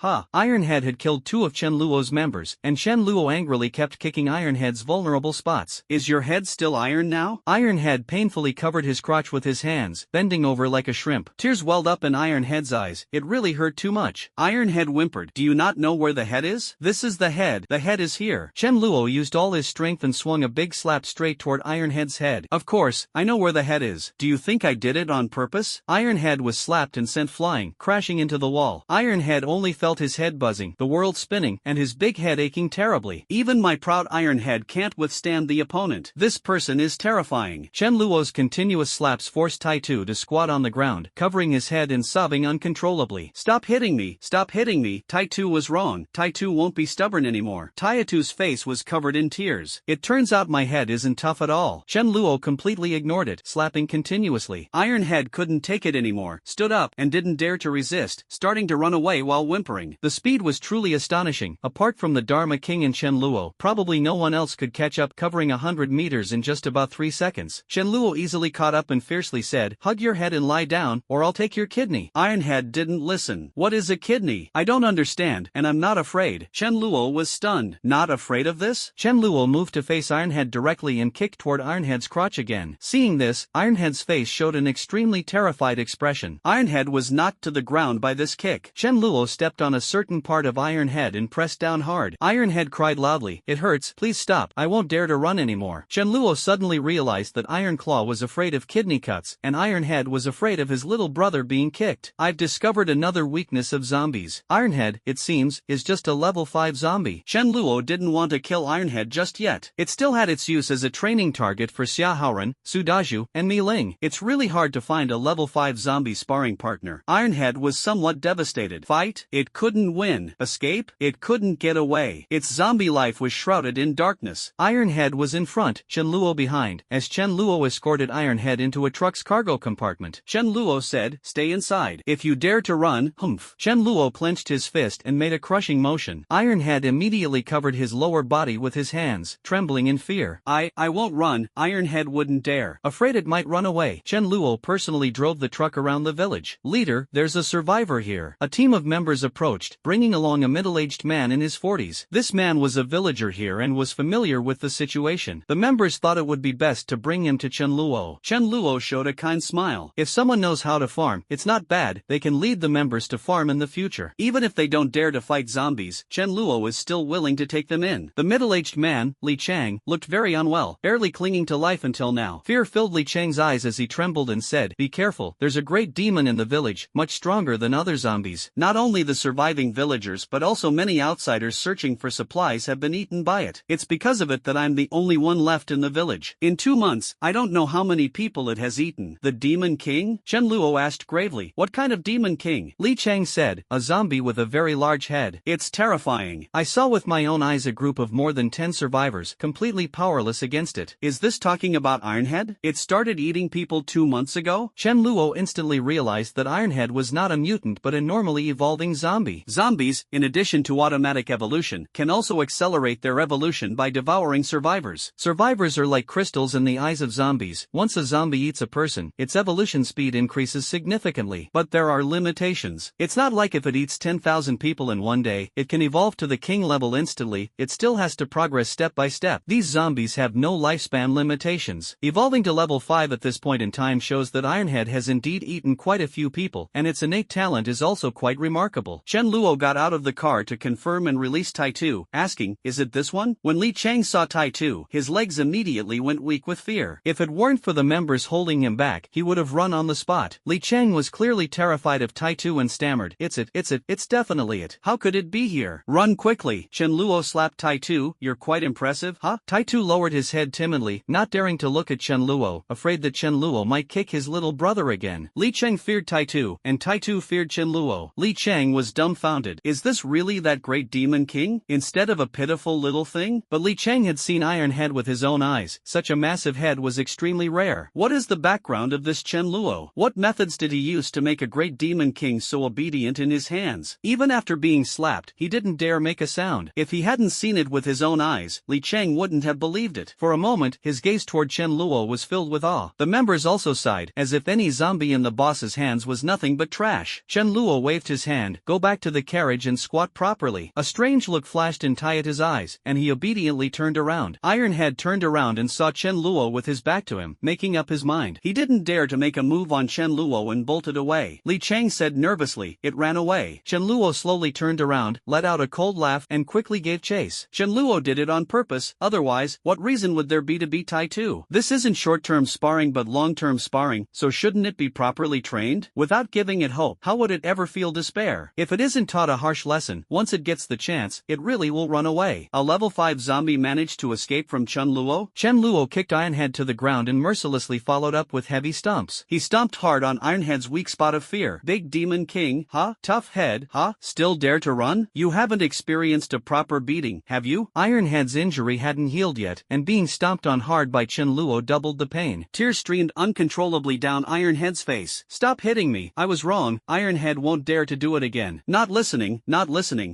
ha! Ironhead had killed 2 of Chenluo's members, and Chenluo angrily kept kicking Ironhead's vulnerable spots. "Is your head still iron now?" Ironhead painfully covered his crotch with his hands, bending over like a shrimp. Tears welled up in Ironhead's eyes. It really hurt too much. Ironhead whimpered, "Do you not know where the head is?" "This is the head. The head is here." Chenluo used all his strength and swung a big slap straight toward Ironhead's head. "Of course, I know where the head is. Do you think I did it on purpose?" Ironhead was slapped and sent flying, crashing into the wall. Ironhead only felt his head buzzing, the world spinning, and his big head aching terribly. "Even my proud Ironhead can't withstand the opponent. This person is terrifying." Chenluo's continuous slaps forced Taitu to squat on the ground, covering his head and sobbing uncontrollably. "Stop hitting me! Stop hitting me!" Taitu was wrong. Taitu won't be stubborn anymore. Taitu's face was covered in tears. "It turns out my head isn't tough at all." Chenluo completely ignored it, slapping continuously. Ironhead couldn't take it anymore, stood up, and didn't dare to resist, starting to run away while whimpering. The speed was truly astonishing. Apart from the Dharma King and Chenluo, probably no one else could catch up, covering 100 meters in just about 3 seconds. Chenluo easily caught up and fiercely said, "Hug your head and lie down, or I'll take your kidney." Ironhead didn't listen. "What is a kidney? I don't understand, and I'm not afraid." Chenluo was stunned. "Not afraid of this?" Chenluo moved to face Ironhead directly and kicked toward Ironhead's crotch again. Seeing this, Ironhead's face showed an extremely terrified expression. Ironhead was knocked to the ground by this kick. Chenluo stepped on a certain part of Ironhead and pressed down hard. Ironhead cried loudly, "It hurts, please stop, I won't dare to run anymore." Chenluo suddenly realized that Iron Claw was afraid of kidney cuts, and Ironhead was afraid of of his little brother being kicked. I've discovered another weakness of zombies. Ironhead, it seems, is just a level 5 zombie. Chen Luo didn't want to kill Ironhead just yet. It still had its use as a training target for Xia Haoran, Su Daju, and Mi Ling. It's really hard to find a level 5 zombie sparring partner. Ironhead was somewhat devastated. Fight? It couldn't win. Escape? It couldn't get away. Its zombie life was shrouded in darkness. Ironhead was in front, Chen Luo behind, as Chen Luo escorted Ironhead into a truck's cargo compartment. Chen Luo said, "Stay inside. If you dare to run, humph." Chen Luo clenched his fist and made a crushing motion. Ironhead immediately covered his lower body with his hands, trembling in fear. I won't run. Ironhead wouldn't dare. Afraid it might run away, Chen Luo personally drove the truck around the village. Leader, there's a survivor here. A team of members approached, bringing along a middle-aged man in his 40s. This man was a villager here and was familiar with the situation. The members thought it would be best to bring him to Chen Luo. Chen Luo showed a kind smile. If someone knows how to farm, it's not bad. They can lead the members to farm in the future. Even if they don't dare to fight zombies, Chen Luo is still willing to take them in. The middle-aged man, Li Chang, looked very unwell, barely clinging to life until now. Fear filled Li Chang's eyes as he trembled and said, "Be careful, there's a great demon in the village, much stronger than other zombies." Not only the surviving villagers but also many outsiders searching for supplies have been eaten by it. It's because of it that I'm the only one left in the village. In 2 months, I don't know how many people it has eaten. The Demon King? Chen Luo asked gravely. What kind of Demon King? Li Chang said, "A zombie with a very large head." It's terrifying. I saw with my own eyes a group of more than 10 survivors, completely powerless against it. Is this talking about Ironhead? It started eating people 2 months ago? Chen Luo instantly realized that Ironhead was not a mutant but a normally evolving zombie. Zombies, in addition to automatic evolution, can also accelerate their evolution by devouring survivors. Survivors are like crystals in the eyes of zombies. Once a zombie eats a person, its evolution speed increases significantly. But there are limitations. It's not like if it eats 10,000 people in one day, it can evolve to the king level instantly. It still has to progress step by step. These zombies have no lifespan limitations. Evolving to level 5 at this point in time shows that Ironhead has indeed eaten quite a few people, and its innate talent is also quite remarkable. Chen Luo got out of the car to confirm and release Tai Tu, asking, "Is it this one?" When Li Chang saw Tai Tu, his legs immediately went weak with fear. If it weren't for the members holding him back, he would have run on the spot. Li Chang was clearly terrified of Tai Tu and stammered, It's definitely it. How could it be here? Run quickly." Chen Luo slapped Tai Tu. "You're quite impressive, huh?" Tai Tu lowered his head timidly, not daring to look at Chen Luo, afraid that Chen Luo might kick his little brother again. Li Chang feared Tai Tu, and Tai Tu feared Chen Luo. Li Chang was dumbfounded. Is this really that great Demon King, instead of a pitiful little thing? But Li Chang had seen Ironhead with his own eyes. Such a massive head was extremely rare. What is the background of this Chen Luo? What methods did he use to make a great Demon King so obedient in his hands? Even after being slapped, he didn't dare make a sound. If he hadn't seen it with his own eyes, Li Chang wouldn't have believed it. For a moment, his gaze toward Chen Luo was filled with awe. The members also sighed, as if any zombie in the boss's hands was nothing but trash. Chen Luo waved his hand, "Go back to the carriage and squat properly." A strange look flashed in Taya's eyes, and he obediently turned around. Ironhead turned around and saw Chen Luo with his back to him, making up his mind. He didn't dare to make a move on Chen Luo and bolted away. Li Chang said nervously, "It ran away." Chen Luo slowly turned around, let out a cold laugh, and quickly gave chase. Chen Luo did it on purpose, otherwise, what reason would there be to beat Tai Tu? This isn't short-term sparring but long-term sparring, so shouldn't it be properly trained? Without giving it hope, how would it ever feel despair? If it isn't taught a harsh lesson, once it gets the chance, it really will run away. A level 5 zombie managed to escape from Chen Luo? Chen Luo kicked Ironhead to the ground and mercilessly followed up with heavy stomps. He stomped hard on Ironhead's weak spot of fear. Big Demon King, huh? Tough head, huh? Still dare to run? You haven't experienced a proper beating, have you? Ironhead's injury hadn't healed yet, and being stomped on hard by Chen Luo doubled the pain. Tears streamed uncontrollably down Ironhead's face. "Stop hitting me, I was wrong, Ironhead won't dare to do it again." Not listening,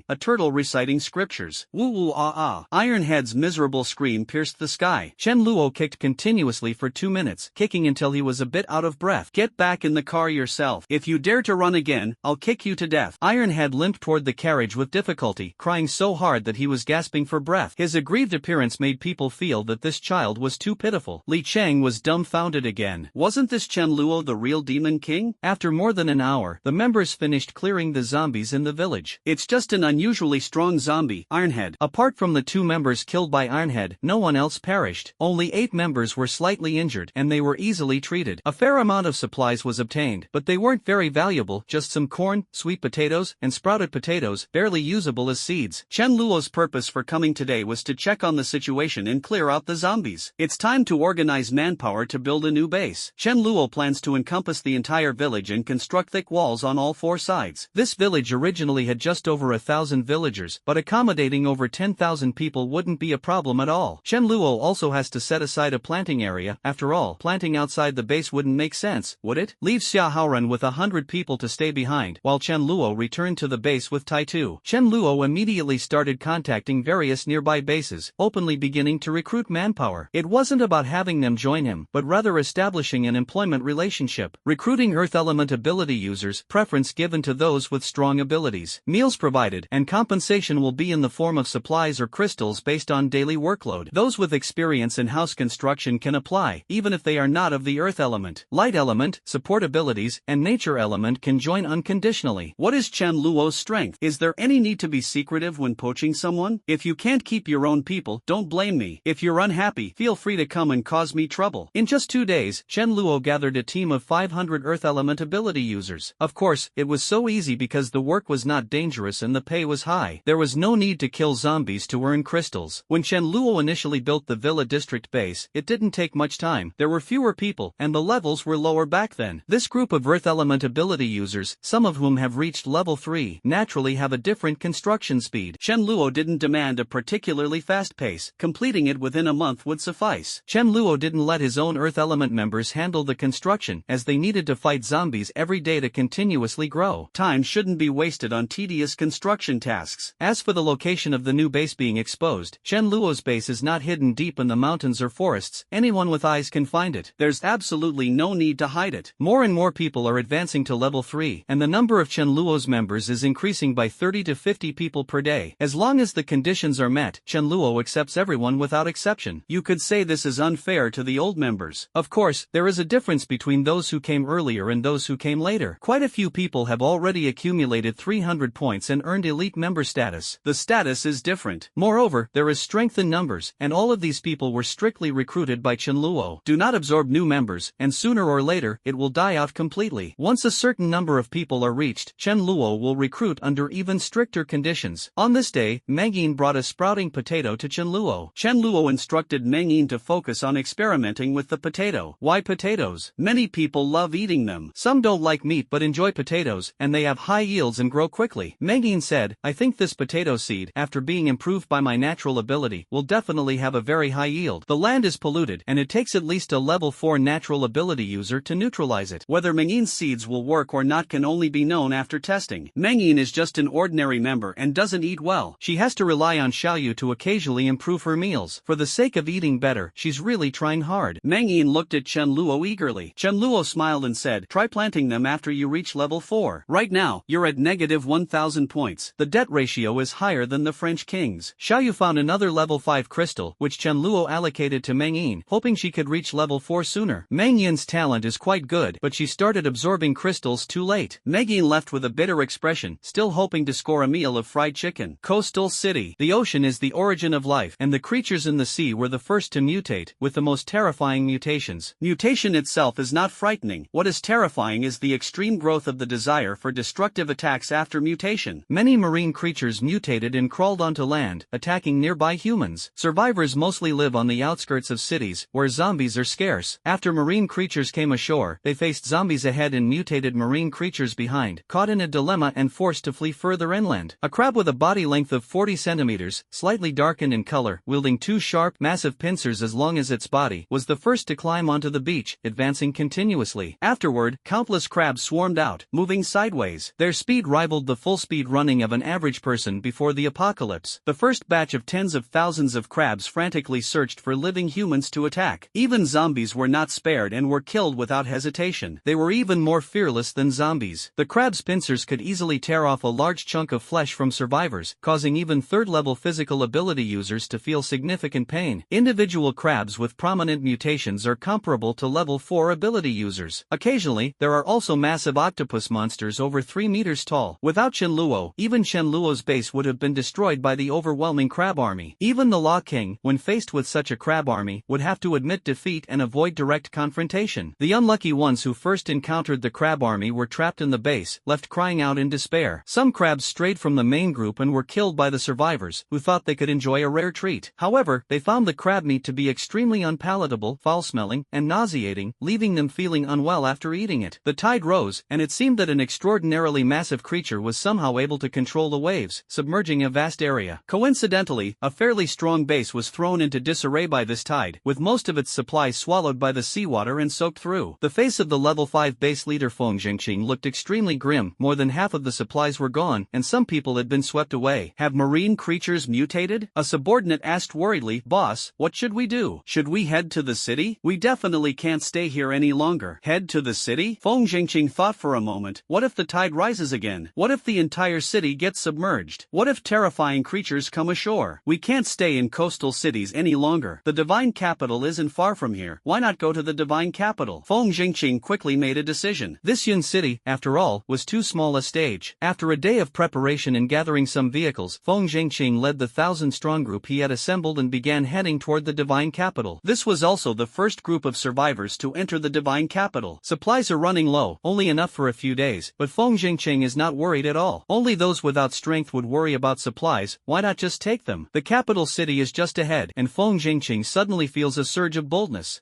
a turtle reciting scriptures. Woo woo ah ah. Ironhead's miserable scream pierced the sky. Chen Luo kicked continuously for 2 minutes, kicking until he was a bit out of breath. "Get back in the car yourself. If you dare to run again, I'll kick you to death." Ironhead limped toward the carriage with difficulty, crying so hard that he was gasping for breath. His aggrieved appearance made people feel that this child was too pitiful. Li Chang was dumbfounded again. Wasn't this Chen Luo the real Demon King? After more than an hour, the members finished clearing the zombies in the village. It's just an unusually strong zombie, Ironhead. Apart from the 2 members killed by Ironhead, no one else perished. Only 8 members were slightly injured, and they were easily treated. A fair amount of supplies supplies was obtained, but they weren't very valuable, just some corn, sweet potatoes, and sprouted potatoes, barely usable as seeds. Chen Luo's purpose for coming today was to check on the situation and clear out the zombies. It's time to organize manpower to build a new base. Chen Luo plans to encompass the entire village and construct thick walls on all 4 sides. This village originally had just over 1,000 villagers, but accommodating over 10,000 people wouldn't be a problem at all. Chen Luo also has to set aside a planting area. After all, planting outside the base wouldn't make sense, would it? Leave Xia Haoran with 100 people to stay behind, while Chen Luo returned to the base with Tai Tu. Chen Luo immediately started contacting various nearby bases, openly beginning to recruit manpower. It wasn't about having them join him, but rather establishing an employment relationship. Recruiting Earth Element ability users, preference given to those with strong abilities. Meals provided, and compensation will be in the form of supplies or crystals based on daily workload. Those with experience in house construction can apply, even if they are not of the Earth Element. Light Element, support abilities, and Nature Element can join unconditionally. What is Chen Luo's strength? Is there any need to be secretive when poaching someone? If you can't keep your own people, don't blame me. If you're unhappy, feel free to come and cause me trouble. In just 2 days, Chen Luo gathered a team of 500 Earth Element ability users. Of course, it was so easy because the work was not dangerous and the pay was high. There was no need to kill zombies to earn crystals. When Chen Luo initially built the Villa District base, it didn't take much time. There were fewer people, and the levels were lower back then. This group of Earth Element ability users, some of whom have reached level 3, naturally have a different construction speed. Chen Luo didn't demand a particularly fast pace. Completing it within a month would suffice. Chen Luo didn't let his own Earth Element members handle the construction, as they needed to fight zombies every day to continuously grow. Time shouldn't be wasted on tedious construction tasks. As for the location of the new base being exposed, Chen Luo's base is not hidden deep in the mountains or forests. Anyone with eyes can find it. There's absolutely no need to hide it. More and more people are advancing to level 3, and the number of Chen Luo's members is increasing by 30 to 50 people per day. As long as the conditions are met, Chen Luo accepts everyone without exception. You could say this is unfair to the old members. Of course, there is a difference between those who came earlier and those who came later. Quite a few people have already accumulated 300 points and earned elite member status. The status is different. Moreover, there is strength in numbers, and all of these people were strictly recruited by Chen Luo. Do not absorb new members, and sooner or later, it will die out completely. Once a certain number of people are reached, Chen Luo will recruit under even stricter conditions. On this day, Mengyin brought a sprouting potato to Chen Luo. Chen Luo instructed Mengyin to focus on experimenting with the potato. Why potatoes? Many people love eating them. Some don't like meat but enjoy potatoes, and they have high yields and grow quickly. Mengyin said, I think this potato seed, after being improved by my natural ability, will definitely have a very high yield. The land is polluted, and it takes at least a level 4 natural ability user to neutralize it. Whether Mengyin's seeds will work or not can only be known after testing. Mengyin is just an ordinary member and doesn't eat well. She has to rely on Xiaoyu to occasionally improve her meals. For the sake of eating better, she's really trying hard. Mengyin looked at Chen Luo eagerly. Chen Luo smiled and said, try planting them after you reach level 4. Right now, you're at negative 1,000 points. The debt ratio is higher than the French king's. Xiaoyu found another level 5 crystal, which Chen Luo allocated to Mengyin, hoping she could reach level 4 sooner. Mengyin's talent is quite good, but she started absorbing crystals too late. Mengyin left with a bitter expression, still hoping to score a meal of fried chicken. Coastal city. The ocean is the origin of life, and the creatures in the sea were the first to mutate, with the most terrifying mutations. Mutation itself is not frightening. What is terrifying is the extreme growth of the desire for destructive attacks after mutation. Many marine creatures mutated and crawled onto land, attacking nearby humans. Survivors mostly live on the outskirts of cities, where zombies are scarce. After marine creatures came ashore, they faced zombies ahead and mutated marine creatures behind, caught in a dilemma and forced to flee further inland. A crab with a body length of 40 centimeters, slightly darkened in color, wielding 2 sharp, massive pincers as long as its body, was the first to climb onto the beach, advancing continuously. Afterward, countless crabs swarmed out, moving sideways. Their speed rivaled the full-speed running of an average person before the apocalypse. The first batch of tens of thousands of crabs frantically searched for living humans to attack. Even zombies were not spared and were killed without hesitation. They were even more fearless than zombies. The crab's pincers could easily tear off a large chunk of flesh from survivors, causing even third-level physical ability users to feel significant pain. Individual crabs with prominent mutations are comparable to level 4 ability users. Occasionally, there are also massive octopus monsters over 3 meters tall. Without Chen Luo, even Chen Luo's base would have been destroyed by the overwhelming crab army. Even the Law King, when faced with such a crab army, would have to admit defeat and avoid direct confrontation. The unlucky ones who first encountered the crab army were trapped in the base, left crying out in despair. Some crabs strayed from the main group and were killed by the survivors, who thought they could enjoy a rare treat. However, they found the crab meat to be extremely unpalatable, foul-smelling, and nauseating, leaving them feeling unwell after eating it. The tide rose, and it seemed that an extraordinarily massive creature was somehow able to control the waves, submerging a vast area. Coincidentally, a fairly strong base was thrown into disarray by this tide, with most of its supplies swallowed by the seawater and soaked through. The face of the level 5 base leader Feng Jingqing looked extremely grim. More than half of the supplies were gone, and some people had been swept away. Have marine creatures mutated? A subordinate asked worriedly. Boss, what should we do? Should we head to the city? We definitely can't stay here any longer. Head to the city? Feng Jingqing thought for a moment. What if the tide rises again? What if the entire city gets submerged? What if terrifying creatures come ashore? We can't stay in coastal cities any longer. The divine capital isn't far from here. Why not go to the divine capital? Feng Jingqing quickly made a decision. This Yun city, after all, was too small a stage. After a day of preparation and gathering some vehicles, Feng Jingqing led the 1,000-strong group he had assembled and began heading toward the divine capital. This was also the first group of survivors to enter the divine capital. Supplies are running low, only enough for a few days, but Feng Jingqing is not worried at all. Only those without strength would worry about supplies. Why not just take them? The capital city is just ahead, and Feng Jingqing suddenly feels a surge of boldness.